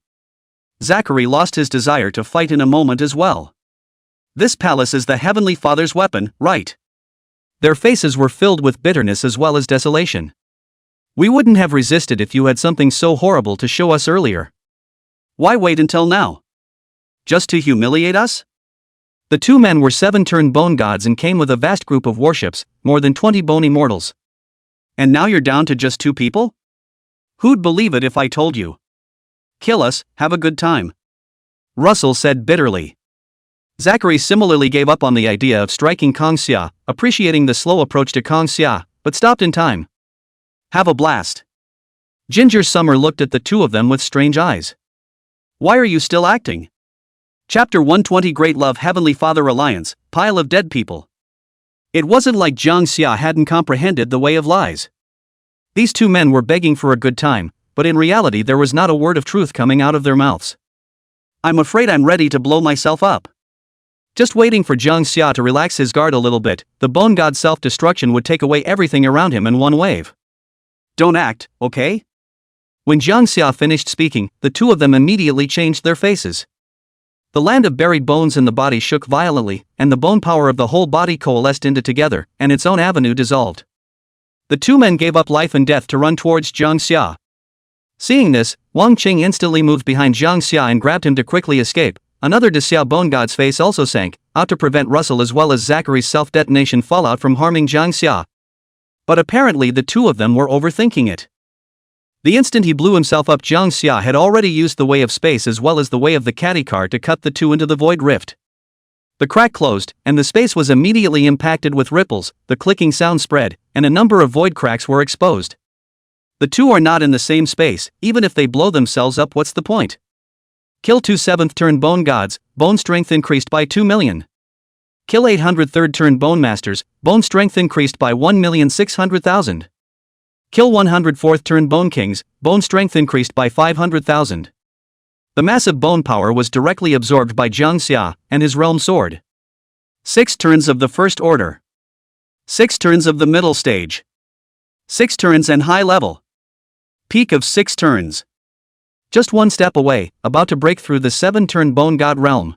Zachary lost his desire to fight in a moment as well. This palace is the Heavenly Father's weapon, right? Their faces were filled with bitterness as well as desolation. We wouldn't have resisted if you had something so horrible to show us earlier. Why wait until now? Just to humiliate us? The two men were 7-turned bone gods and came with a vast group of warships, more than 20 bone immortals. And now you're down to just 2 people? Who'd believe it if I told you? Kill us, have a good time. Russell said bitterly. Zachary similarly gave up on the idea of striking Jang Xia, appreciating the slow approach to Jang Xia, but stopped in time. Have a blast. Ginger Summer looked at the two of them with strange eyes. Why are you still acting? Chapter 120 Great Love Heavenly Father Alliance, Pile of Dead People. It wasn't like Jang Xia hadn't comprehended the way of lies. These two men were begging for a good time, but in reality there was not a word of truth coming out of their mouths. I'm afraid I'm ready to blow myself up. Just waiting for Jang Xia to relax his guard a little bit, the bone god self-destruction would take away everything around him in one wave. Don't act, okay? When Jang Xia finished speaking, the two of them immediately changed their faces. The land of buried bones in the body shook violently, and the bone power of the whole body coalesced into together, and its own avenue dissolved. The two men gave up life and death to run towards Jang Xia. Seeing this, Wang instantly moved behind Jang Xia and grabbed him to quickly escape. Another Xia bone god's face also sank, out to prevent Russell as well as Zachary's self-detonation fallout from harming Jang Xia. But apparently the two of them were overthinking it. The instant he blew himself up, Jang Xia had already used the way of space as well as the way of the caddy car to cut the two into the void rift. The crack closed, and the space was immediately impacted with ripples, the clicking sound spread, and a number of void cracks were exposed. The two are not in the same space, even if they blow themselves up, what's the point? Kill 2 7th-turn bone gods, bone strength increased by 2 million. Kill 800 3rd-turn bone masters, bone strength increased by 1,600,000. Kill 100 4th-turn bone kings, bone strength increased by 500,000. The massive bone power was directly absorbed by Jang Xia and his realm sword. 6 turns of the first order. 6 turns of the middle stage. 6 turns and high level. Peak of 6 turns. Just one step away, about to break through the 7-turn bone god realm.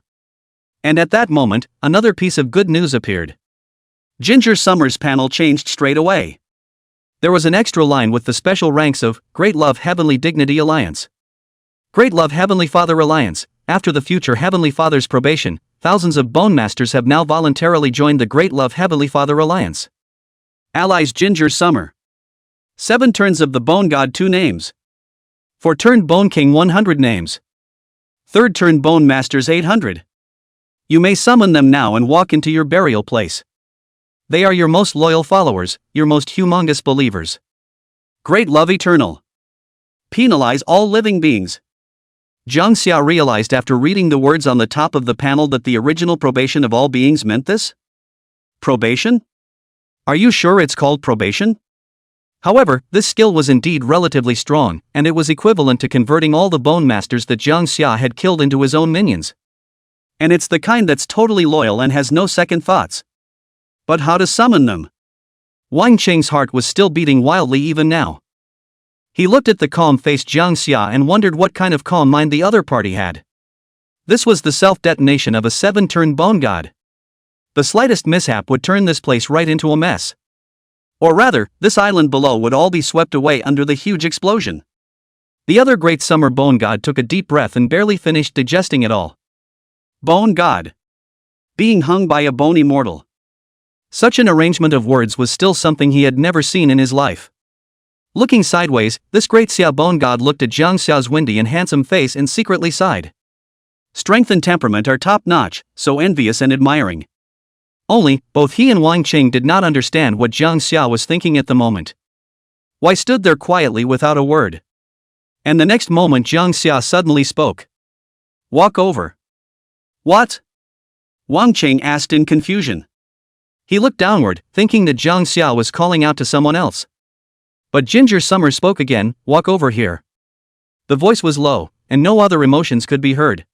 And at that moment, another piece of good news appeared. Ginger Summer's panel changed straight away. There was an extra line with the special ranks of Great Love Heavenly Dignity Alliance. Great Love Heavenly Father Alliance. After the future Heavenly Father's probation, thousands of Bone Masters have now voluntarily joined the Great Love Heavenly Father Alliance. Allies Ginger Summer. 7 turns of the Bone God 2 names. 4-turn Bone King 100 names. 3rd-turn Bone Masters 800. You may summon them now and walk into your burial place. They are your most loyal followers, your most humongous believers. Great Love Eternal. Penalize all living beings. Jang Xia realized after reading the words on the top of the panel that the original probation of all beings meant this? Probation? Are you sure it's called probation? However, this skill was indeed relatively strong, and it was equivalent to converting all the Bone Masters that Jang Xia had killed into his own minions. And it's the kind that's totally loyal and has no second thoughts. But how to summon them? Wang Qing's heart was still beating wildly even now. He looked at the calm-faced Jang Xia and wondered what kind of calm mind the other party had. This was the self-detonation of a 7-turn bone god. The slightest mishap would turn this place right into a mess. Or rather, this island below would all be swept away under the huge explosion. The other great summer bone god took a deep breath and barely finished digesting it all. Bone god. Being hung by a bone immortal. Such an arrangement of words was still something he had never seen in his life. Looking sideways, this great Xia bone god looked at Jang Xia's windy and handsome face and secretly sighed. Strength and temperament are top-notch, so envious and admiring. Only, both he and Wang Qing did not understand what Jang Xia was thinking at the moment. Why stood there quietly without a word? And the next moment Jang Xia suddenly spoke. Walk over. What? Wang Qing asked in confusion. He looked downward, thinking that Jang Xia was calling out to someone else. But Ginger Summer spoke again, "Walk over here." The voice was low, and no other emotions could be heard.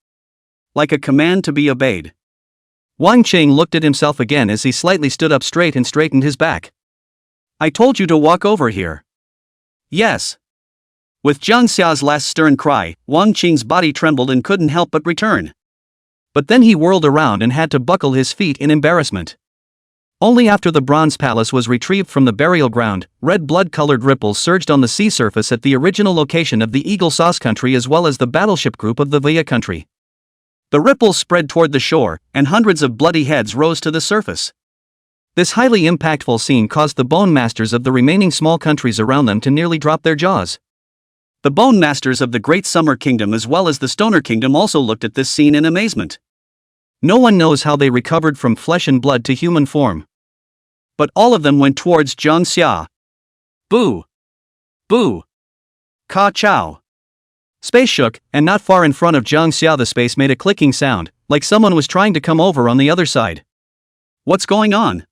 Like a command to be obeyed. Wang Qing looked at himself again as he slightly stood up straight and straightened his back. "I told you to walk over here." "Yes." With Jang Xia's last stern cry, Wang Qing's body trembled and couldn't help but return. But then he whirled around and had to buckle his feet in embarrassment. Only after the bronze palace was retrieved from the burial ground, red blood-colored ripples surged on the sea surface at the original location of the Eagle Sauce country as well as the battleship group of the Via country. The ripples spread toward the shore, and hundreds of bloody heads rose to the surface. This highly impactful scene caused the Bone Masters of the remaining small countries around them to nearly drop their jaws. The Bone Masters of the Great Summer Kingdom as well as the Stoner Kingdom also looked at this scene in amazement. No one knows how they recovered from flesh and blood to human form. But all of them went towards Jang Xia. Boo! Boo! Ka chow! Space shook, and not far in front of Jang Xia the space made a clicking sound, like someone was trying to come over on the other side. What's going on?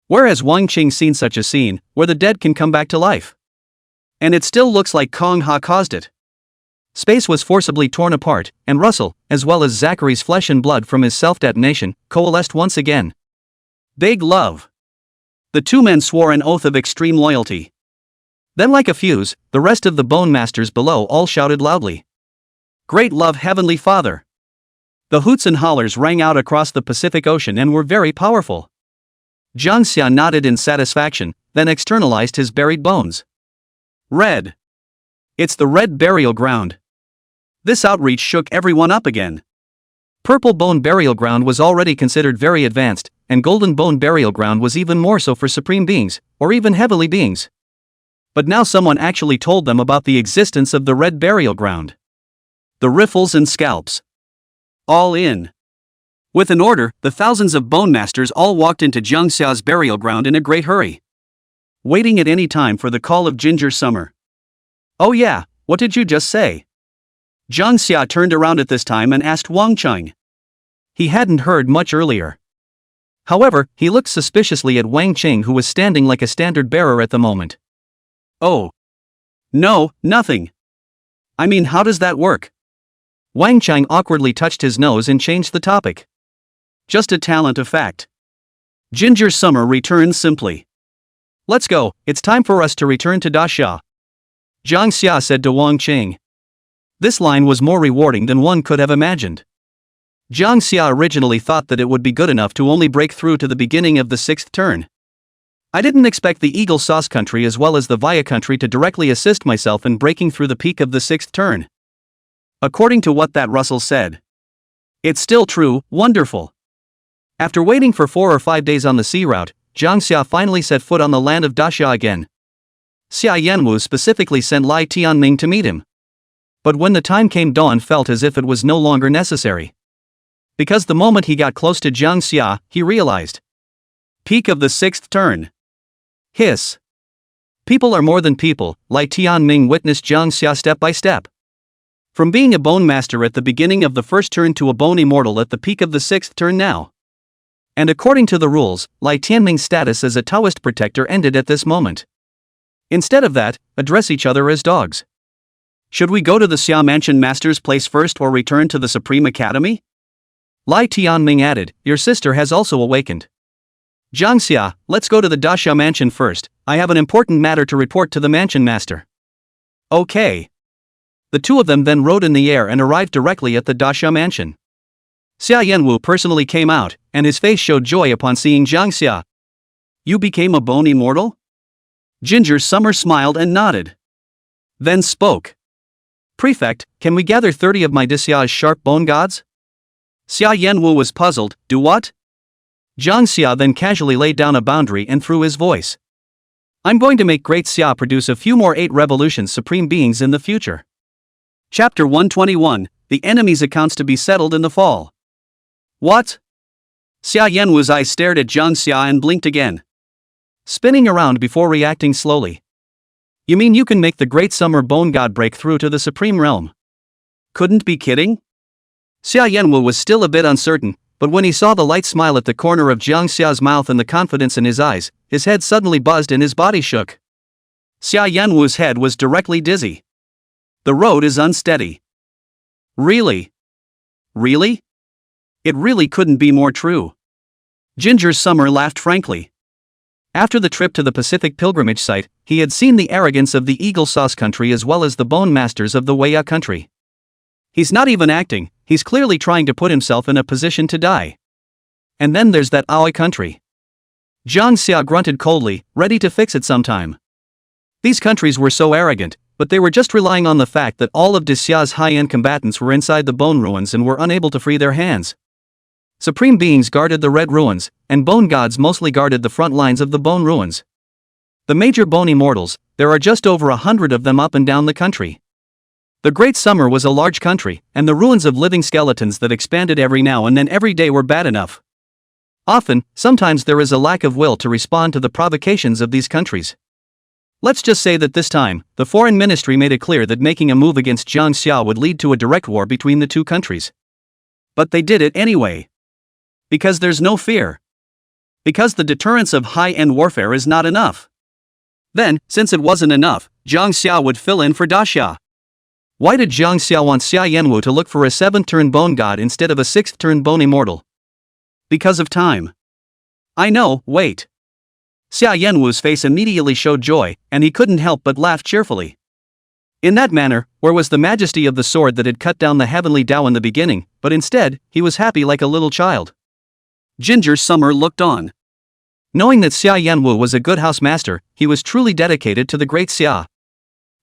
Where has Wang Qing seen such a scene, where the dead can come back to life? And it still looks like Kong Ha caused it. Space was forcibly torn apart, and Russell, as well as Zachary's flesh and blood from his self-detonation, coalesced once again. Big love. The two men swore an oath of extreme loyalty. Then like a fuse, the rest of the Bone Masters below all shouted loudly. Great love, Heavenly Father. The hoots and hollers rang out across the Pacific Ocean and were very powerful. Jang Xia nodded in satisfaction, then externalized his buried bones. Red. It's the red burial ground. This outreach shook everyone up again. Purple Bone Burial Ground was already considered very advanced, and Golden Bone Burial Ground was even more so for supreme beings, or even heavenly beings. But now someone actually told them about the existence of the Red Burial Ground. The riffles and scalps. All in. With an order, the thousands of Bone Masters all walked into Jang Xia's burial ground in a great hurry. Waiting at any time for the call of Ginger Summer. Oh yeah, what did you just say? Jang Xia turned around at this time and asked Wang Qing. He hadn't heard much earlier. However, he looked suspiciously at Wang Qing, who was standing like a standard bearer at the moment. Oh. No, nothing. I mean, how does that work? Wang Qing awkwardly touched his nose and changed the topic. Just a talent of fact. Ginger Summer returned simply. Let's go, it's time for us to return to Dasha. Jang Xia said to Wang Qing. This line was more rewarding than one could have imagined. Jang Xia originally thought that it would be good enough to only break through to the beginning of the 6th turn. I didn't expect the Eagle Sauce country as well as the Via country to directly assist myself in breaking through the peak of the 6th turn. According to what that Russell said. It's still true, wonderful. After waiting for 4 or 5 days on the sea route, Jang Xia finally set foot on the land of Dasha again. Xia Yanwu specifically sent Lai Tianming to meet him. But when the time came, Dawn felt as if it was no longer necessary. Because the moment he got close to Jang Xia, he realized. Peak of the 6th turn. Hiss. People are more than people, Lai Tianming witnessed Jang Xia step by step. From being a Bone Master at the beginning of the 1st turn to a Bone Immortal at the peak of the 6th turn now. And according to the rules, Lai Tianming's status as a Taoist protector ended at this moment. Instead of that, address each other as dogs. Should we go to the Xia Mansion Master's place first or return to the Supreme Academy? Lai Tianming added, your sister has also awakened. Jang Xia, let's go to the Dasha Mansion first, I have an important matter to report to the Mansion Master. Okay. The two of them then rode in the air and arrived directly at the Dasha Mansion. Xia Yanwu personally came out, and his face showed joy upon seeing Jang Xia. You became a Bone Immortal? Ginger Summer smiled and nodded. Then spoke. Prefect, can we gather 30 of my Xia's sharp bone gods? Xia Yanwu was puzzled, do what? Jang Xia then casually laid down a boundary and threw his voice. I'm going to make Great Xia produce a few more 8 Revolutions Supreme Beings in the future. Chapter 121, The Enemy's Accounts to be Settled in the Fall. What? Xia Yanwu's eyes stared at Jang Xia and blinked again. Spinning around before reacting slowly. You mean you can make the Great Summer Bone God break through to the Supreme Realm? Couldn't be kidding? Xia Yanwu was still a bit uncertain, but when he saw the light smile at the corner of Jang Xia's mouth and the confidence in his eyes, his head suddenly buzzed and his body shook. Xia Yanwu's head was directly dizzy. The road is unsteady. Really? Really? It really couldn't be more true. Ginger's Summer laughed frankly. After the trip to the Pacific pilgrimage site, he had seen the arrogance of the Eagle Sauce country as well as the Bone Masters of the Weya country. He's not even acting, he's clearly trying to put himself in a position to die. And then there's that Aoi country. Jang Xia grunted coldly, ready to fix it sometime. These countries were so arrogant, but they were just relying on the fact that all of Xia's high-end combatants were inside the bone ruins and were unable to free their hands. Supreme beings guarded the red ruins, and bone gods mostly guarded the front lines of the bone ruins. The major bone immortals, there are just over 100 of them up and down the country. The Great Summer was a large country, and the ruins of living skeletons that expanded every now and then every day were bad enough. Sometimes there is a lack of will to respond to the provocations of these countries. Let's just say that this time, the foreign ministry made it clear that making a move against Jang Xia would lead to a direct war between the two countries. But they did it anyway. Because there's no fear. Because the deterrence of high-end warfare is not enough. Then, since it wasn't enough, Jang Xia would fill in for Da Xia. Why did Jang Xia want Xia Yanwu to look for a 7th-turn bone god instead of a 6th-turn bone immortal? Because of time. I know, wait. Xia Yanwu's face immediately showed joy, and he couldn't help but laugh cheerfully. In that manner, where was the majesty of the sword that had cut down the heavenly Tao in the beginning, but instead, he was happy like a little child. Ginger's Summer looked on. Knowing that Xia Yanwu was a good housemaster, he was truly dedicated to the great Xia.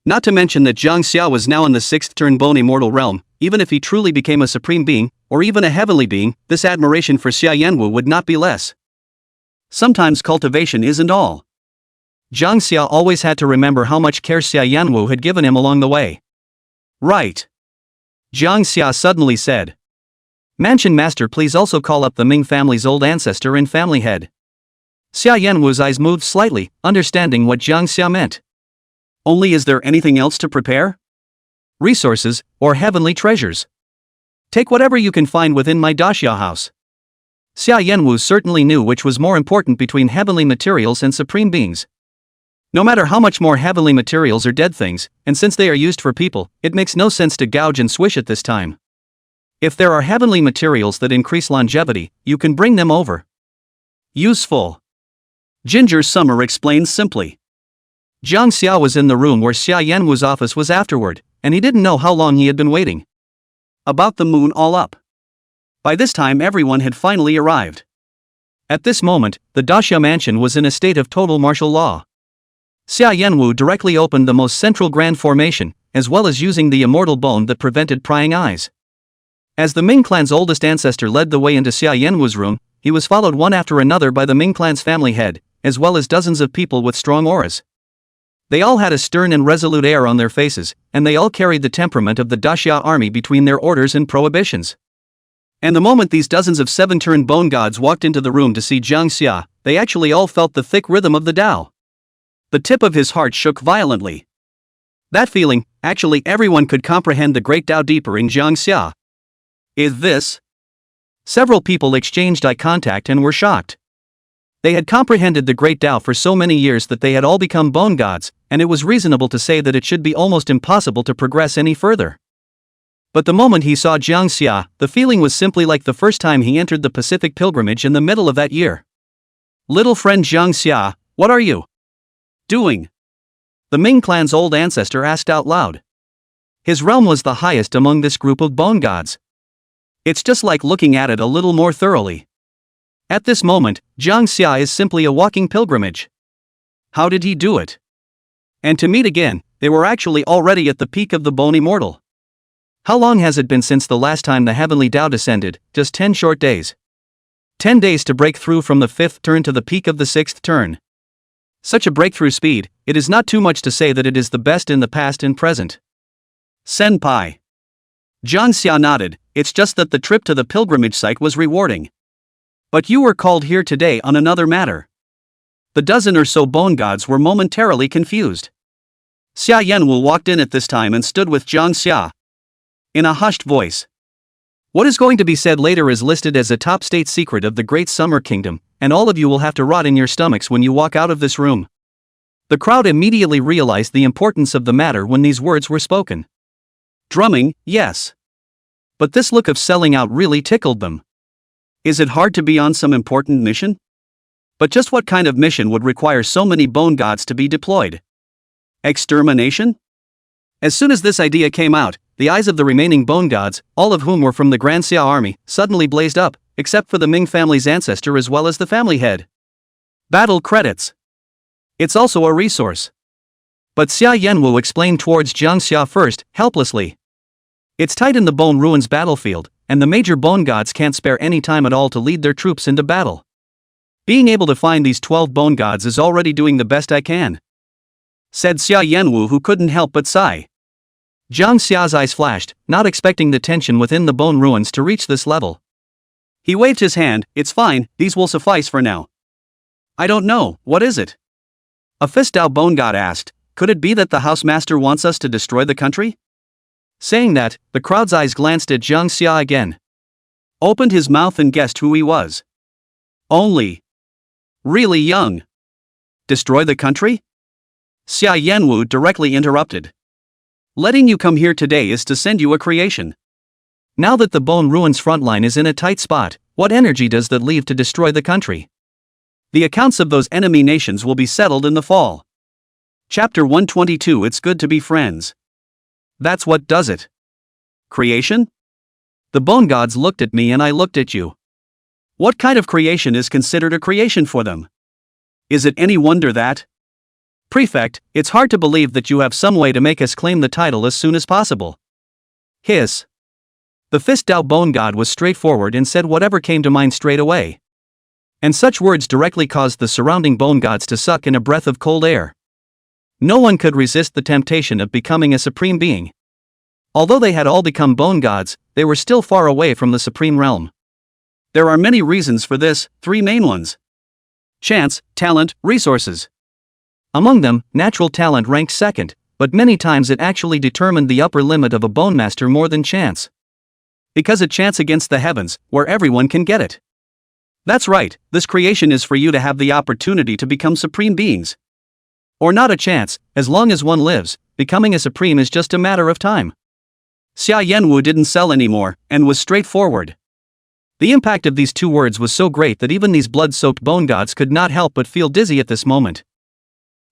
Not to mention that Jang Xia was now in the 6th-turn bone immortal realm. Even if he truly became a supreme being, or even a heavenly being, this admiration for Xia Yanwu would not be less. Sometimes cultivation isn't all. Jang Xia always had to remember how much care Xia Yanwu had given him along the way. Right. Jang Xia suddenly said. Mansion Master, please also call up the Ming family's old ancestor and family head. Xia Yanwu's eyes moved slightly, understanding what Jang Xia meant. Only, is there anything else to prepare? Resources, or heavenly treasures? Take whatever you can find within my Da Xia house. Xia Yanwu certainly knew which was more important between heavenly materials and supreme beings. No matter how much more heavenly materials are dead things, and since they are used for people, it makes no sense to gouge and swish at this time. If there are heavenly materials that increase longevity, you can bring them over. Useful. Ginger's Summer explained simply. Jang Xia was in the room where Xia Yanwu's office was afterward, and he didn't know how long he had been waiting. About the moon all up. By this time everyone had finally arrived. At this moment, the Da Xia mansion was in a state of total martial law. Xia Yanwu directly opened the most central grand formation, as well as using the immortal bone that prevented prying eyes. As the Ming clan's oldest ancestor led the way into Xia Yanwu's room, he was followed one after another by the Ming clan's family head, as well as dozens of people with strong auras. They all had a stern and resolute air on their faces, and they all carried the temperament of the Da Xia army between their orders and prohibitions. And the moment these dozens of 7-turn bone gods walked into the room to see Jang Xia, they actually all felt the thick rhythm of the Tao. The tip of his heart shook violently. That feeling, actually everyone could comprehend the great Tao deeper in Jang Xia. Is this? Several people exchanged eye contact and were shocked. They had comprehended the great Tao for so many years that they had all become bone gods, and it was reasonable to say that it should be almost impossible to progress any further. But the moment he saw Jang Xia, the feeling was simply like the first time he entered the Pacific pilgrimage in the middle of that year. Little friend Jang Xia, what are you doing? The Ming clan's old ancestor asked out loud. His realm was the highest among this group of bone gods. It's just like looking at it a little more thoroughly. At this moment, Jang Xia is simply a walking pilgrimage. How did he do it? And to meet again, they were actually already at the peak of the bone immortal. How long has it been since the last time the heavenly Tao descended? Just 10 short days. 10 days to break through from the 5th turn to the peak of the 6th turn. Such a breakthrough speed, it is not too much to say that it is the best in the past and present. Senpai. Jang Xia nodded. It's just that the trip to the pilgrimage site was rewarding. But you were called here today on another matter. The dozen or so bone gods were momentarily confused. Xia Yanwu walked in at this time and stood with Jang Xia. In a hushed voice. What is going to be said later is listed as a top state secret of the Great Summer Kingdom, and all of you will have to rot in your stomachs when you walk out of this room. The crowd immediately realized the importance of the matter when these words were spoken. Drumming, yes. But this look of selling out really tickled them. Is it hard to be on some important mission? But just what kind of mission would require so many bone gods to be deployed? Extermination? As soon as this idea came out, the eyes of the remaining bone gods, all of whom were from the Grand Xia army, suddenly blazed up, except for the Ming family's ancestor as well as the family head. Battle credits. It's also a resource. But Xia Yanwu explained towards Jang Xia first, helplessly. It's tight in the Bone Ruins battlefield, and the major bone gods can't spare any time at all to lead their troops into battle. Being able to find these 12 bone gods is already doing the best I can, said Xia Yanwu, who couldn't help but sigh. Jang Xia's eyes flashed, not expecting the tension within the Bone Ruins to reach this level. He waved his hand. It's fine, these will suffice for now. I don't know, what is it? A Fistao bone god asked. Could it be that the housemaster wants us to destroy the country? Saying that, the crowd's eyes glanced at Jang Xia again. Opened his mouth and guessed who he was. Only. Really young. Destroy the country? Xia Yanwu directly interrupted. Letting you come here today is to send you a creation. Now that the Bone Ruins frontline is in a tight spot, what energy does that leave to destroy the country? The accounts of those enemy nations will be settled in the fall. Chapter 122. It's good to be friends. That's what does it. Creation? The bone gods looked at me and I looked at you. What kind of creation is considered a creation for them? Is it any wonder that? Prefect, it's hard to believe that you have some way to make us claim the title as soon as possible. Hiss. The Fistao bone god was straightforward and said whatever came to mind straight away. And such words directly caused the surrounding bone gods to suck in a breath of cold air. No one could resist the temptation of becoming a supreme being. Although they had all become bone gods, they were still far away from the supreme realm. There are many reasons for this, 3 main ones. Chance, talent, resources. Among them, natural talent ranked second, but many times it actually determined the upper limit of a bone master more than chance. Because a chance against the heavens, where everyone can get it. That's right, this creation is for you to have the opportunity to become supreme beings. Or not a chance, as long as one lives, becoming a supreme is just a matter of time. Xia Yanwu didn't sell anymore, and was straightforward. The impact of these 2 words was so great that even these blood-soaked bone gods could not help but feel dizzy at this moment.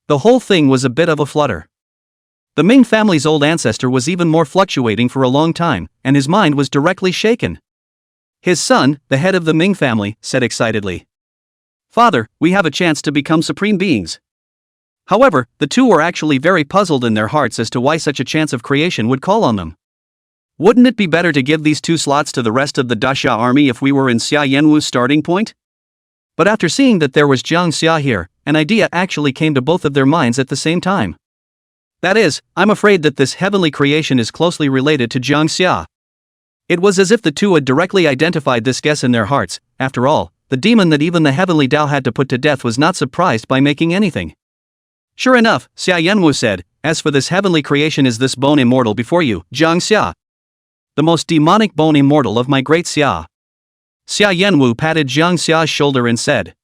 The whole thing was a bit of a flutter. The Ming family's old ancestor was even more fluctuating for a long time, and his mind was directly shaken. His son, the head of the Ming family, said excitedly, "Father, we have a chance to become supreme beings." However, the 2 were actually very puzzled in their hearts as to why such a chance of creation would call on them. Wouldn't it be better to give these 2 slots to the rest of the Daxia army if we were in Xia Yanwu's starting point? But after seeing that there was Jang Xia here, an idea actually came to both of their minds at the same time. That is, I'm afraid that this heavenly creation is closely related to Jang Xia. It was as if the 2 had directly identified this guess in their hearts. After all, the demon that even the heavenly Tao had to put to death was not surprised by making anything. Sure enough, Xia Yanwu said, as for this heavenly creation, is this bone immortal before you, Jang Xia? The most demonic bone immortal of my great Xia. Xia Yanwu patted Jang Xia's shoulder and said,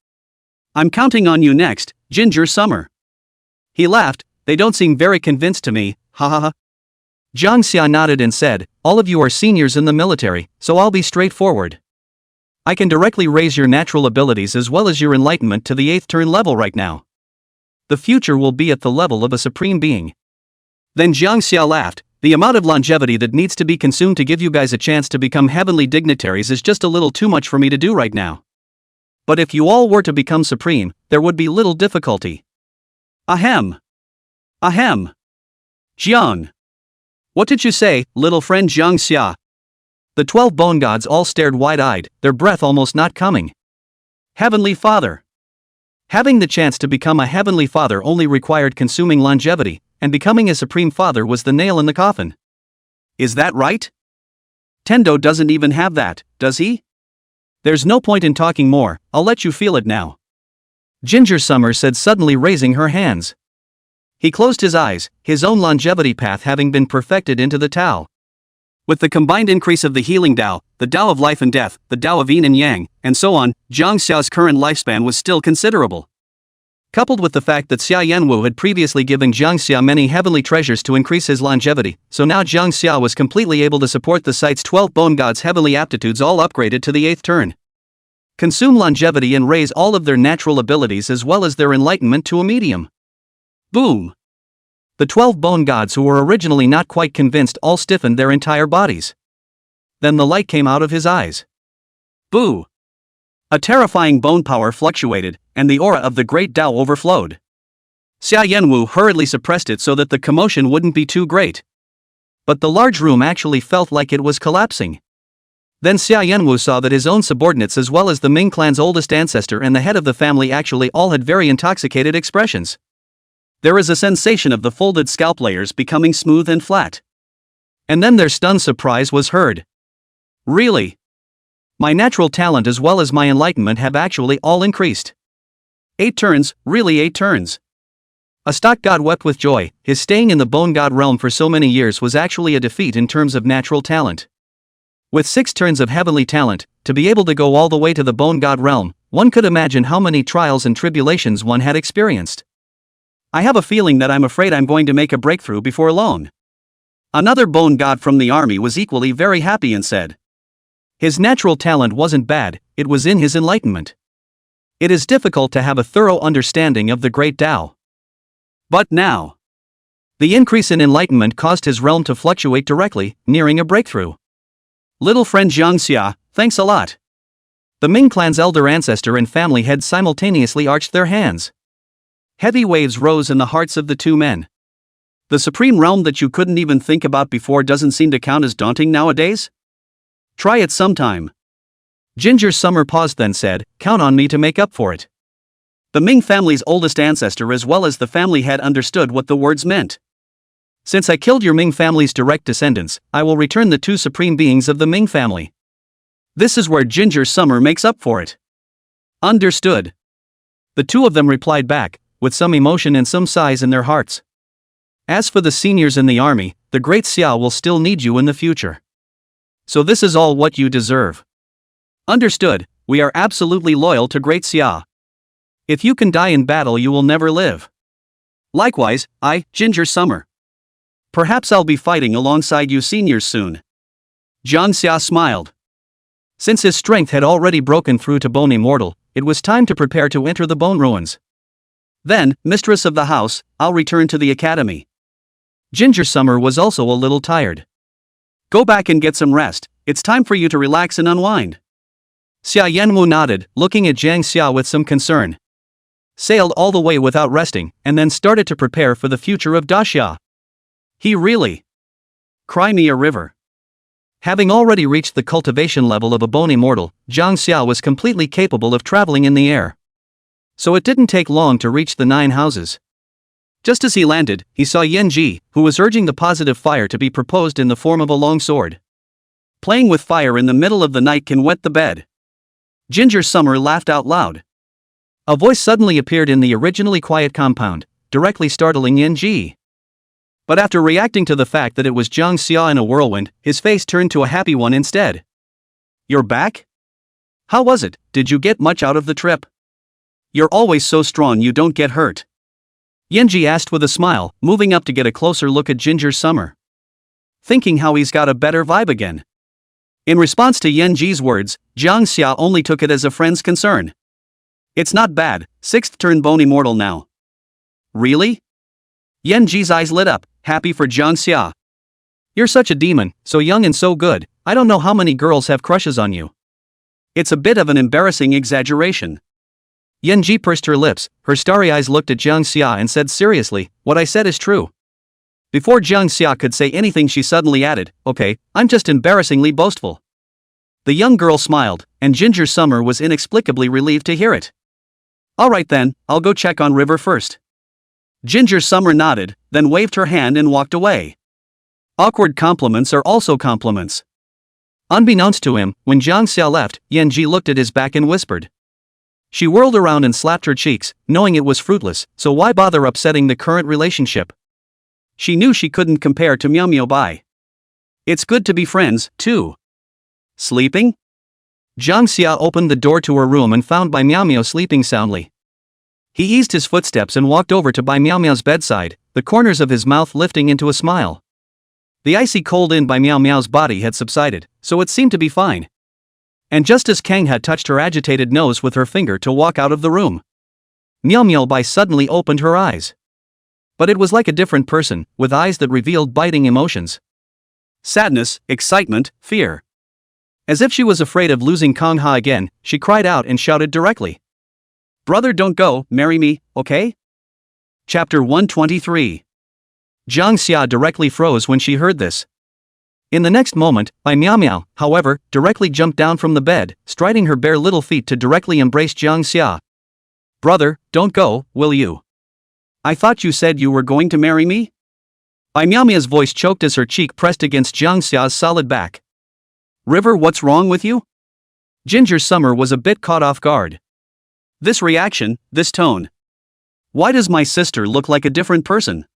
I'm counting on you next, Ginger Summer. He laughed. They don't seem very convinced to me, ha ha ha. Jang Xia nodded and said, all of you are seniors in the military, so I'll be straightforward. I can directly raise your natural abilities as well as your enlightenment to the 8th turn level right now. The future will be at the level of a supreme being. Then Jang Xia laughed. The amount of longevity that needs to be consumed to give you guys a chance to become heavenly dignitaries is just a little too much for me to do right now. But if you all were to become supreme, there would be little difficulty. Ahem. Ahem. Jiang. What did you say, little friend Jang Xia? The 12 bone gods all stared wide-eyed, their breath almost not coming. Heavenly Father. Having the chance to become a heavenly father only required consuming longevity, and becoming a supreme father was the nail in the coffin. Is that right? Tendo doesn't even have that, does he? There's no point in talking more, I'll let you feel it now. Ginger Summer said, suddenly raising her hands. He closed his eyes, his own longevity path having been perfected into the Tao. With the combined increase of the healing Tao, the Tao of life and death, the Tao of yin and yang, and so on, Jang Xia's current lifespan was still considerable. Coupled with the fact that Xia Yanwu had previously given Jang Xia many heavenly treasures to increase his longevity, so now Jang Xia was completely able to support the site's 12 bone gods' heavenly aptitudes, all upgraded to the 8th turn. Consume longevity and raise all of their natural abilities as well as their enlightenment to a medium. Boom! The 12 bone gods who were originally not quite convinced all stiffened their entire bodies. Then the light came out of his eyes. Boo! A terrifying bone power fluctuated, and the aura of the great Tao overflowed. Xia Yanwu hurriedly suppressed it so that the commotion wouldn't be too great. But the large room actually felt like it was collapsing. Then Xia Yanwu saw that his own subordinates as well as the Ming clan's oldest ancestor and the head of the family actually all had very intoxicated expressions. There is a sensation of the folded scalp layers becoming smooth and flat. And then their stunned surprise was heard. Really? My natural talent as well as my enlightenment have actually all increased. 8 turns, really 8 turns. A stock god wept with joy. His staying in the bone god realm for so many years was actually a defeat in terms of natural talent. With 6 turns of heavenly talent, to be able to go all the way to the bone god realm, one could imagine how many trials and tribulations one had experienced. I have a feeling that I'm afraid I'm going to make a breakthrough before long. Another bone god from the army was equally very happy and said. His natural talent wasn't bad, it was in his enlightenment. It is difficult to have a thorough understanding of the great Tao. But now, the increase in enlightenment caused his realm to fluctuate directly, nearing a breakthrough. Little friend Jang Xia, thanks a lot. The Ming clan's elder ancestor and family heads simultaneously arched their hands. Heavy waves rose in the hearts of the two men. The supreme realm that you couldn't even think about before doesn't seem to count as daunting nowadays? Try it sometime. Ginger Summer paused then said, count on me to make up for it. The Ming family's oldest ancestor as well as the family head understood what the words meant. Since I killed your Ming family's direct descendants, I will return the 2 supreme beings of the Ming family. This is where Ginger Summer makes up for it. Understood. The 2 of them replied back, with some emotion and some sighs in their hearts. As for the seniors in the army, the great Xia will still need you in the future. So this is all what you deserve. Understood, we are absolutely loyal to great Xia. If you can die in battle you will never live. Likewise, I, Ginger Summer. Perhaps I'll be fighting alongside you seniors soon. Jang Xia smiled. Since his strength had already broken through to bone immortal, it was time to prepare to enter the bone ruins. Then, mistress of the house, I'll return to the academy. Ginger Summer was also a little tired. Go back and get some rest, it's time for you to relax and unwind. Xia Yanwu nodded, looking at Jang Xia with some concern. Sailed all the way without resting, and then started to prepare for the future of Daxia. He really. Cry me a river. Having already reached the cultivation level of a bone immortal, Jang Xia was completely capable of traveling in the air. So it didn't take long to reach the 9 houses. Just as he landed, he saw Yanji, who was urging the positive fire to be proposed in the form of a long sword. Playing with fire in the middle of the night can wet the bed. Ginger Summer laughed out loud. A voice suddenly appeared in the originally quiet compound, directly startling Yanji. But after reacting to the fact that it was Jang Xia in a whirlwind, his face turned to a happy one instead. You're back? How was it? Did you get much out of the trip? You're always so strong you don't get hurt. Yanji asked with a smile, moving up to get a closer look at Ginger Summer. Thinking how he's got a better vibe again. In response to Yanji's words, Jang Xia only took it as a friend's concern. It's not bad, 6th turn bone immortal now. Really? Yanji's eyes lit up, happy for Jang Xia. You're such a demon, so young and so good, I don't know how many girls have crushes on you. It's a bit of an embarrassing exaggeration. Yanji pursed her lips, her starry eyes looked at Jang Xia and said seriously, what I said is true. Before Jang Xia could say anything she suddenly added, okay, I'm just embarrassingly boastful. The young girl smiled, and Ginger Summer was inexplicably relieved to hear it. Alright then, I'll go check on River first. Ginger Summer nodded, then waved her hand and walked away. Awkward compliments are also compliments. Unbeknownst to him, when Jang Xia left, Yanji looked at his back and whispered. She whirled around and slapped her cheeks, knowing it was fruitless, so why bother upsetting the current relationship? She knew she couldn't compare to Miao Miao Bai. It's good to be friends, too. Sleeping? Jang Xia opened the door to her room and found Bai Miao Miao sleeping soundly. He eased his footsteps and walked over to Bai Miao Miao's bedside, the corners of his mouth lifting into a smile. The icy cold in Bai Miao Miao's body had subsided, so it seemed to be fine. And just as Kang had touched her agitated nose with her finger to walk out of the room, Miao Miao Bai suddenly opened her eyes. But it was like a different person, with eyes that revealed biting emotions. Sadness, excitement, fear. As if she was afraid of losing Kang Ha again, she cried out and shouted directly. Brother, don't go, marry me, okay? Chapter 123. Jang Xia directly froze when she heard this. In the next moment, Bai Miao Miao, however, directly jumped down from the bed, striding her bare little feet to directly embrace Jang Xia. Brother, don't go, will you? I thought you said you were going to marry me? Bai Miao Miao's voice choked as her cheek pressed against Jang Xia's solid back. River, what's wrong with you? Ginger Summer was a bit caught off guard. This reaction, this tone. Why does my sister look like a different person?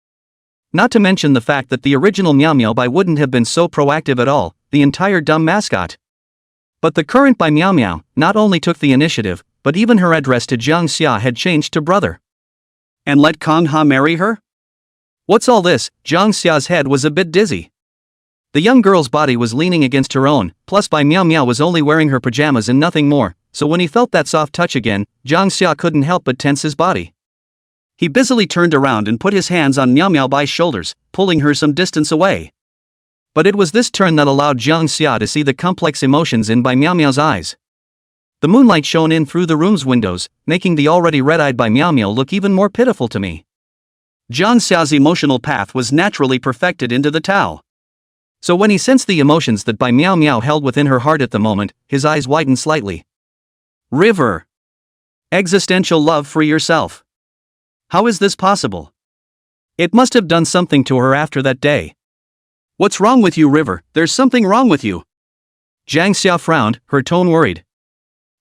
Not to mention the fact that the original Miao Miao Bai wouldn't have been so proactive at all, the entire dumb mascot. But the current Bai Miao Miao not only took the initiative, but even her address to Jang Xia had changed to brother. And let Kang Ha marry her? What's all this? Jang Xia's head was a bit dizzy. The young girl's body was leaning against her own, plus Bai Miao Miao was only wearing her pajamas and nothing more, so when he felt that soft touch again, Jang Xia couldn't help but tense his body. He busily turned around and put his hands on Miao Miao Bai's shoulders, pulling her some distance away. But it was this turn that allowed Jang Xia to see the complex emotions in Bai Miao Miao's eyes. The moonlight shone in through the room's windows, making the already red-eyed Bai Miao Miao look even more pitiful to me. Jang Xia's emotional path was naturally perfected into the Tao. So when he sensed the emotions that Bai Miao Miao held within her heart at the moment, his eyes widened slightly. River. Existential love for yourself. How is this possible? It must have done something to her after that day. What's wrong with you, River? There's something wrong with you. Jang Xia frowned, her tone worried.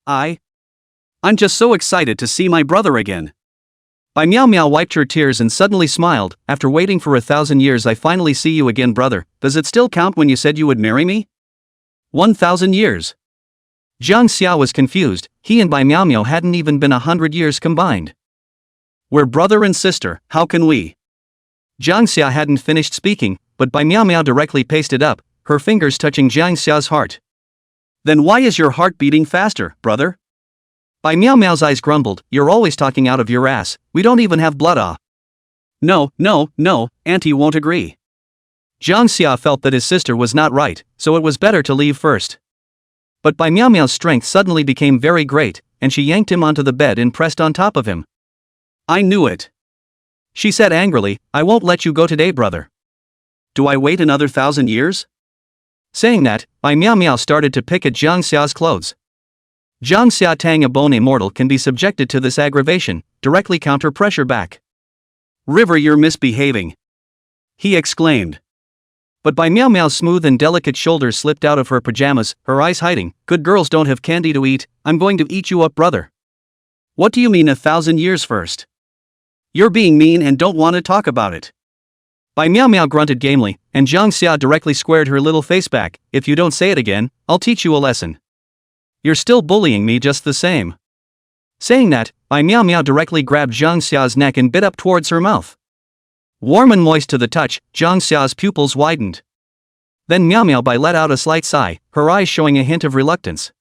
I'm just so excited to see my brother again. Bai Miao Miao wiped her tears and suddenly smiled. After waiting for 1,000 years, I finally see you again, brother. Does it still count when you said you would marry me? 1,000 years. Jang Xia was confused. He and Bai Miao Miao hadn't even been 100 years combined. We're brother and sister, how can we? Jang Xia hadn't finished speaking, but Bai Miao Miao directly pasted up, her fingers touching Jang Xia's heart. Then why is your heart beating faster, brother? Bai Miao Miao's eyes grumbled. You're always talking out of your ass. We don't even have blood. No, Auntie won't agree. Jang Xia felt that his sister was not right, so it was better to leave first. But Bai Miao Miao's strength suddenly became very great, and she yanked him onto the bed and pressed on top of him. I knew it. She said angrily, I won't let you go today, brother. Do I wait another 1,000 years? Saying that, Bai Miao Miao started to pick at Jang Xia's clothes. Jang Xia Tang, a bone immortal, can be subjected to this aggravation, directly counter pressure back. River, you're misbehaving. He exclaimed. But Bai Miao Miao's smooth and delicate shoulders slipped out of her pajamas, her eyes hiding. Good girls don't have candy to eat. I'm going to eat you up, brother. What do you mean 1,000 years first? You're being mean and don't want to talk about it. Bai Miao Miao grunted gamely, and Jang Xia directly squared her little face back. If you don't say it again, I'll teach you a lesson. You're still bullying me just the same. Saying that, Bai Miao Miao directly grabbed Jang Xia's neck and bit up towards her mouth. Warm and moist to the touch, Jang Xia's pupils widened. Then Miao Miao Bai let out a slight sigh, her eyes showing a hint of reluctance.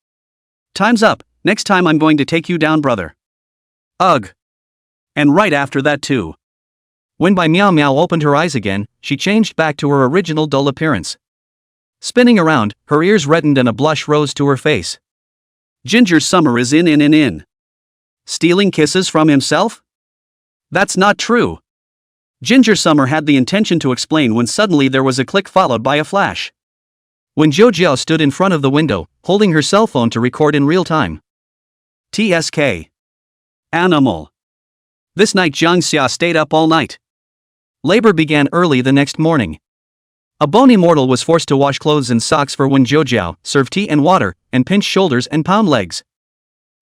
Time's up. Next time I'm going to take you down, brother. Ugh. And right after that too. When Bai Miao Miao opened her eyes again, she changed back to her original dull appearance. Spinning around, her ears reddened and a blush rose to her face. Ginger Summer is in. Stealing kisses from himself? That's not true. Ginger Summer had the intention to explain when suddenly there was a click followed by a flash. When Zhou Jiao stood in front of the window, holding her cell phone to record in real time. TSK. Animal. This night Jang Xia stayed up all night. Labor began early the next morning. A bony mortal was forced to wash clothes and socks for Wen Zhoujiao, serve tea and water, and pinch shoulders and pound legs.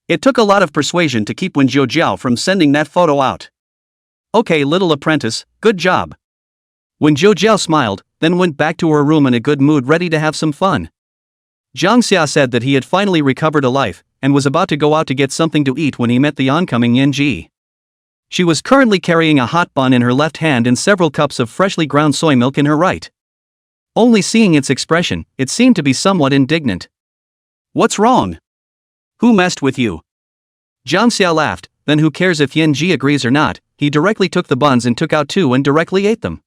It took a lot of persuasion to keep Wen Zhoujiao from sending that photo out. Okay, little apprentice, good job. When Zhou Jiao smiled, then went back to her room in a good mood ready to have some fun. Jang Xia said that he had finally recovered a life, and was about to go out to get something to eat when he met the oncoming Yen Ji. She was currently carrying a hot bun in her left hand and several cups of freshly ground soy milk in her right. Only seeing its expression, it seemed to be somewhat indignant. "What's wrong? Who messed with you?" Jang Xia laughed. Then who cares if Yen Ji agrees or not? He directly took the buns and took out two and directly ate them.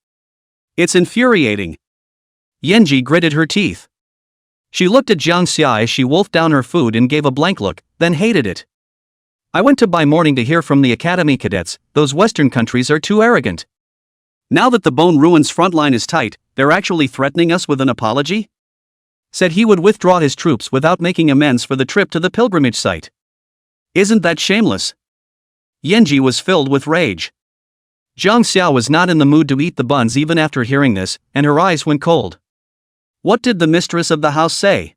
"It's infuriating." Yen Ji gritted her teeth. She looked at Jang Xia as she wolfed down her food and gave a blank look, then hated it. "I went to buy morning to hear from the academy cadets, those western countries are too arrogant. Now that the Bone Ruins front line is tight, they're actually threatening us with an apology?" Said he would withdraw his troops without making amends for the trip to the pilgrimage site. "Isn't that shameless?" Yenji was filled with rage. Jang Xia was not in the mood to eat the buns even after hearing this, and her eyes went cold. What did the mistress of the house say?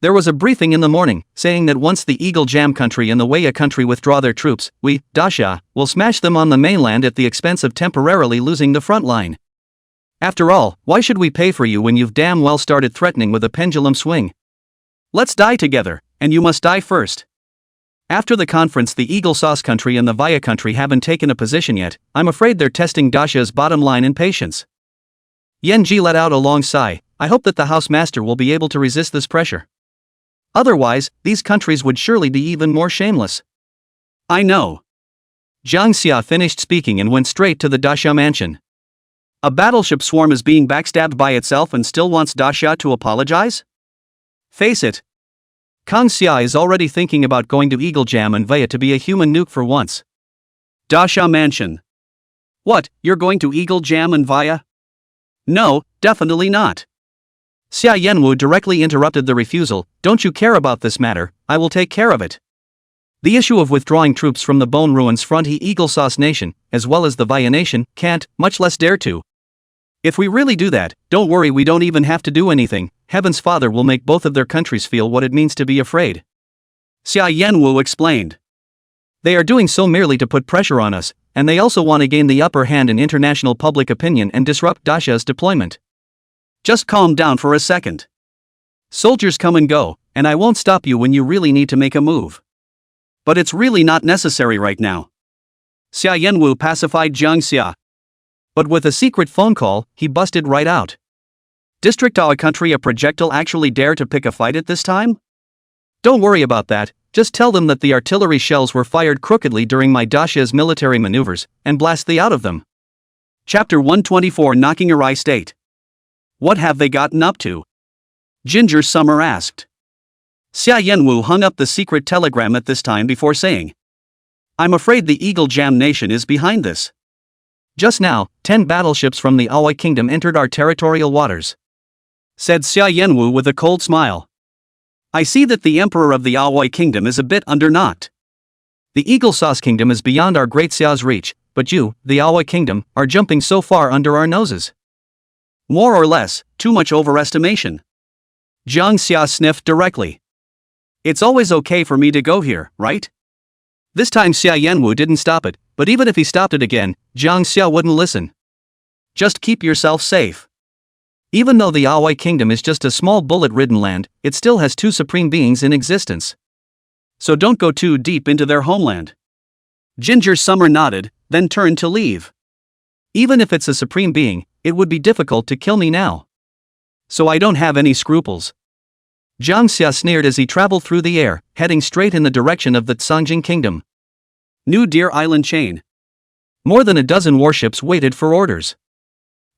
There was a briefing in the morning, saying that once the Eagle Jam country and the Waya country withdraw their troops, we, Daxia, will smash them on the mainland at the expense of temporarily losing the front line. After all, why should we pay for you when you've damn well started threatening with a pendulum swing? Let's die together, and you must die first. After the conference, the Eagle Sauce country and the Vaya country haven't taken a position yet. I'm afraid they're testing Daxia's bottom line and patience. Yen Ji let out a long sigh. I hope that the housemaster will be able to resist this pressure. Otherwise, these countries would surely be even more shameless. I know. Jang Xia finished speaking and went straight to the Daxia mansion. A battleship swarm is being backstabbed by itself and still wants Daxia to apologize? Face it. Kang Xia is already thinking about going to Eagle Jam and Vaya to be a human nuke for once. Daxia mansion. What, you're going to Eagle Jam and Vaya? No, definitely not. Xia Yanwu directly interrupted the refusal. Don't you care about this matter, I will take care of it. The issue of withdrawing troops from the Bone Ruins front Eagle Sauce Nation, as well as the Vaya Nation, can't, much less dare to. If we really do that, don't worry, we don't even have to do anything. Heaven's Father will make both of their countries feel what it means to be afraid. Xia Yanwu explained. They are doing so merely to put pressure on us, and they also want to gain the upper hand in international public opinion and disrupt Daxia's deployment. Just calm down for a second. Soldiers come and go, and I won't stop you when you really need to make a move. But it's really not necessary right now. Xia Yanwu pacified Jang Xia. But with a secret phone call, he busted right out. District our country a projectile actually dare to pick a fight at this time? Don't worry about that, just tell them that the artillery shells were fired crookedly during my Daxia's military maneuvers, and blast the out of them. Chapter 124 Knocking Arai State. What have they gotten up to? Ginger Summer asked. Xia Yanwu hung up the secret telegram at this time before saying, I'm afraid the Eagle Jam Nation is behind this. Just now, 10 battleships from the Aoi Kingdom entered our territorial waters. Said Xia Yanwu with a cold smile. I see that the Emperor of the Aoi Kingdom is a bit underknocked. The Eagle Sauce Kingdom is beyond our Great Xia's reach, but you, the Aoi Kingdom, are jumping so far under our noses. More or less, too much overestimation. Jang Xia sniffed directly. It's always okay for me to go here, right? This time Xia Yanwu didn't stop it, but even if he stopped it again, Jang Xia wouldn't listen. Just keep yourself safe. Even though the Aoi Kingdom is just a small bullet-ridden land, it still has 2 supreme beings in existence. So don't go too deep into their homeland. Ginger Summer nodded, then turned to leave. Even if it's a supreme being, it would be difficult to kill me now. So I don't have any scruples. Jang Xia sneered as he traveled through the air, heading straight in the direction of the Tsangjing Kingdom. New Deer Island chain. More than a dozen warships waited for orders.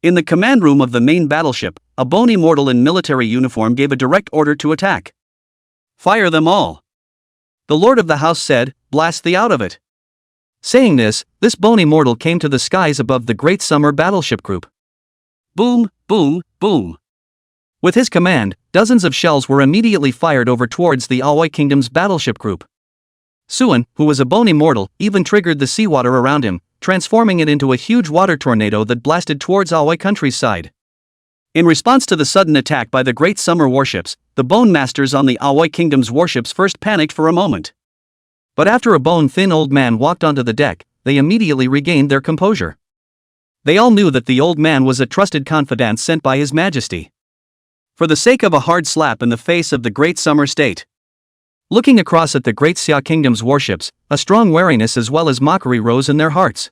In the command room of the main battleship, a bony mortal in military uniform gave a direct order to attack. Fire them all. The Lord of the House said, blast the out of it. Saying this bony mortal came to the skies above the Great Summer battleship group. Boom, boom, boom. With his command, dozens of shells were immediately fired over towards the Aoi Kingdom's battleship group. Suan, who was a bony mortal, even triggered the seawater around him, transforming it into a huge water tornado that blasted towards Aoi country's side. In response to the sudden attack by the Great Summer warships, the Bone Masters on the Aoi Kingdom's warships first panicked for a moment. But after a bone-thin old man walked onto the deck, they immediately regained their composure. They all knew that the old man was a trusted confidant sent by His Majesty. For the sake of a hard slap in the face of the Great Summer State. Looking across at the Great Xia Kingdom's warships, a strong wariness as well as mockery rose in their hearts.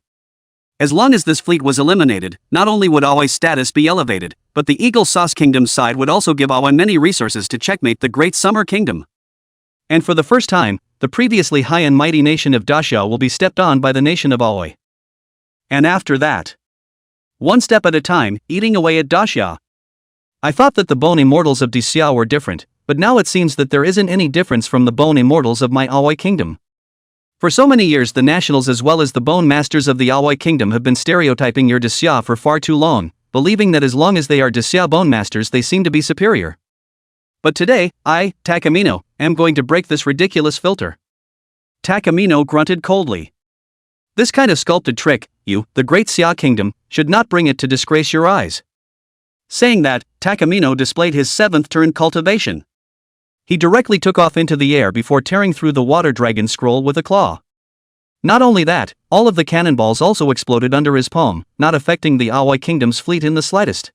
As long as this fleet was eliminated, not only would Aoi's status be elevated, but the Eagle Sauce Kingdom's side would also give Aoi many resources to checkmate the Great Summer Kingdom. And for the first time, the previously high and mighty nation of Daxia will be stepped on by the nation of Aoi. And after that, one step at a time, eating away at Daxia. I thought that the bone immortals of Daxia were different, but now it seems that there isn't any difference from the bone immortals of my Aoi Kingdom. For so many years the nationals as well as the bone masters of the Aoi Kingdom have been stereotyping your Daxia for far too long, believing that as long as they are Daxia bone masters they seem to be superior. But today, I, Takamino, am going to break this ridiculous filter. Takamino grunted coldly. This kind of sculpted trick, you, the Great Xia Kingdom, should not bring it to disgrace your eyes. Saying that, Takamino displayed his 7th turn cultivation. He directly took off into the air before tearing through the water dragon scroll with a claw. Not only that, all of the cannonballs also exploded under his palm, not affecting the Aoi Kingdom's fleet in the slightest.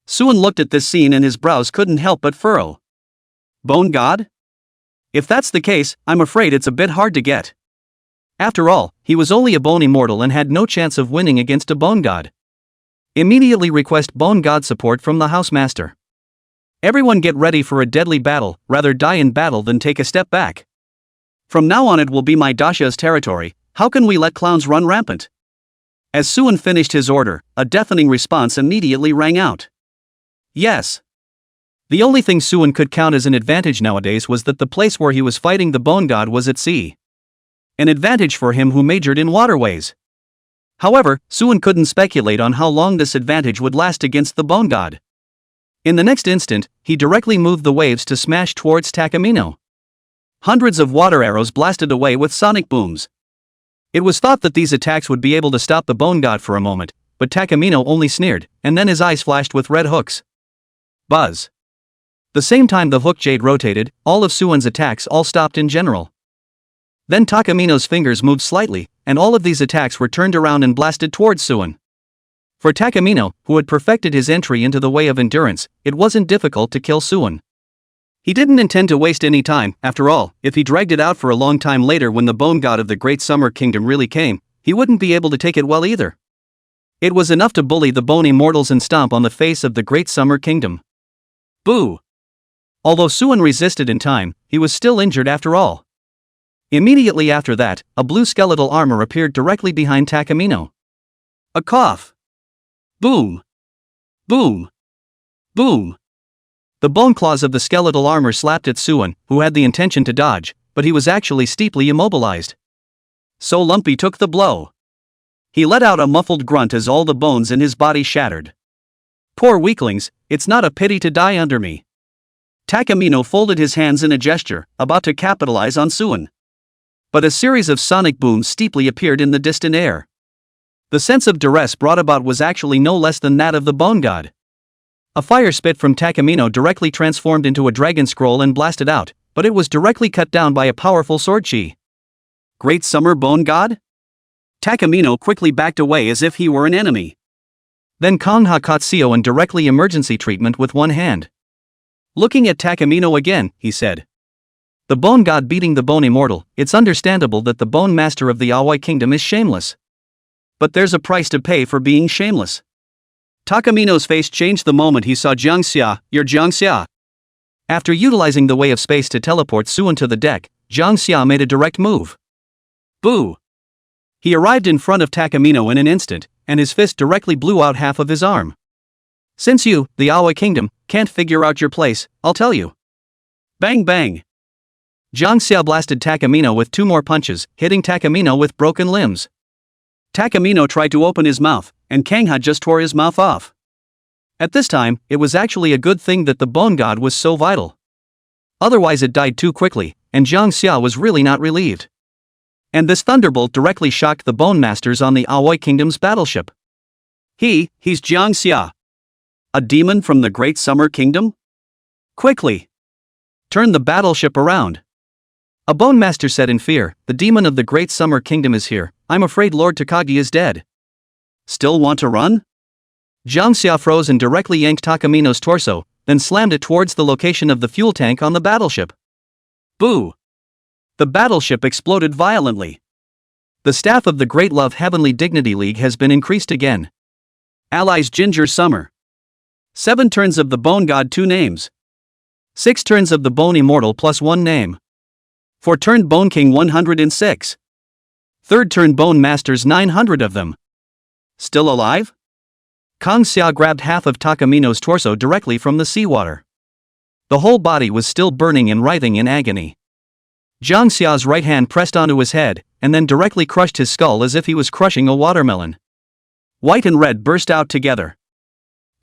Suin looked at this scene and his brows couldn't help but furrow. Bone God? If that's the case, I'm afraid it's a bit hard to get. After all, he was only a bone immortal and had no chance of winning against a bone god. Immediately request bone god support from the housemaster. Everyone get ready for a deadly battle, rather die in battle than take a step back. From now on it will be my Daxia's territory, how can we let clowns run rampant? As Suin finished his order, a deafening response immediately rang out. Yes. The only thing Suin could count as an advantage nowadays was that the place where he was fighting the bone god was at sea. An advantage for him who majored in waterways. However, Suin couldn't speculate on how long this advantage would last against the bone god. In the next instant, he directly moved the waves to smash towards Takamino. Hundreds of water arrows blasted away with sonic booms. It was thought that these attacks would be able to stop the bone god for a moment, but Takamino only sneered, and then his eyes flashed with red hooks. Buzz. The same time the hook jade rotated, all of Suin's attacks all stopped in general. Then Takamino's fingers moved slightly, and all of these attacks were turned around and blasted towards Suin. For Takamino, who had perfected his entry into the way of endurance, it wasn't difficult to kill Suin. He didn't intend to waste any time, after all, if he dragged it out for a long time later when the bone god of the Great Summer Kingdom really came, he wouldn't be able to take it well either. It was enough to bully the bone immortals and stomp on the face of the Great Summer Kingdom. Boo! Although Suin resisted in time, he was still injured after all. Immediately after that, a blue skeletal armor appeared directly behind Takamino. A cough. Boom! Boom! Boom! The bone claws of the skeletal armor slapped at Suin, who had the intention to dodge, but he was actually steeply immobilized. So Lumpy took the blow. He let out a muffled grunt as all the bones in his body shattered. Poor weaklings, it's not a pity to die under me. Takamino folded his hands in a gesture, about to capitalize on Suin. But a series of sonic booms steeply appeared in the distant air. The sense of duress brought about was actually no less than that of the bone god. A fire spit from Takamino directly transformed into a dragon scroll and blasted out, but it was directly cut down by a powerful sword chi. Great Summer Bone God? Takamino quickly backed away as if he were an enemy. Then Kongha caught Seo in directly emergency treatment with one hand. Looking at Takamino again, he said. The bone god beating the bone immortal, it's understandable that the bone master of the Aoi Kingdom is shameless. But there's a price to pay for being shameless. Takamino's face changed the moment he saw Jang Xia, your Jang Xia. After utilizing the way of space to teleport Suin to the deck, Jang Xia made a direct move. Boo! He arrived in front of Takamino in an instant, and his fist directly blew out half of his arm. Since you, the Aoi Kingdom, can't figure out your place, I'll tell you. Bang bang! Jang Xia blasted Takamino with 2 more punches, hitting Takamino with broken limbs. Takamino tried to open his mouth, and Kangha just tore his mouth off. At this time, it was actually a good thing that the bone god was so vital. Otherwise it died too quickly, and Jang Xia was really not relieved. And this thunderbolt directly shocked the bone masters on the Aoi Kingdom's battleship. He's Jang Xia. A demon from the Great Summer Kingdom? Quickly! Turn the battleship around. A bone master said in fear, the demon of the Great Summer Kingdom is here, I'm afraid Lord Takagi is dead. Still want to run? Jang Xia froze and directly yanked Takamino's torso, then slammed it towards the location of the fuel tank on the battleship. Boo! The battleship exploded violently. The staff of the Great Love Heavenly Dignity League has been increased again. Allies Ginger Summer. 7 turns of the Bone God 2 names. 6 turns of the Bone Immortal plus 1 name. 4 turn Bone King 106. 3rd turn Bone Masters 900 of them. Still alive? Kang Xia grabbed half of Takamino's torso directly from the seawater. The whole body was still burning and writhing in agony. Jang Xia's right hand pressed onto his head, and then directly crushed his skull as if he was crushing a watermelon. White and red burst out together.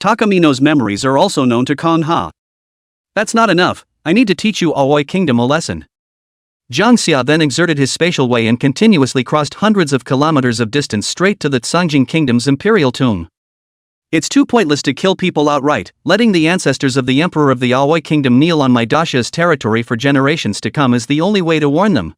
Takamino's memories are also known to Kang Ha. That's not enough, I need to teach you Aoi Kingdom a lesson. Jang Xia then exerted his spatial way and continuously crossed hundreds of kilometers of distance straight to the Tsangjing Kingdom's imperial tomb. It's too pointless to kill people outright, letting the ancestors of the Emperor of the Aoi Kingdom kneel on my Dasha's territory for generations to come is the only way to warn them.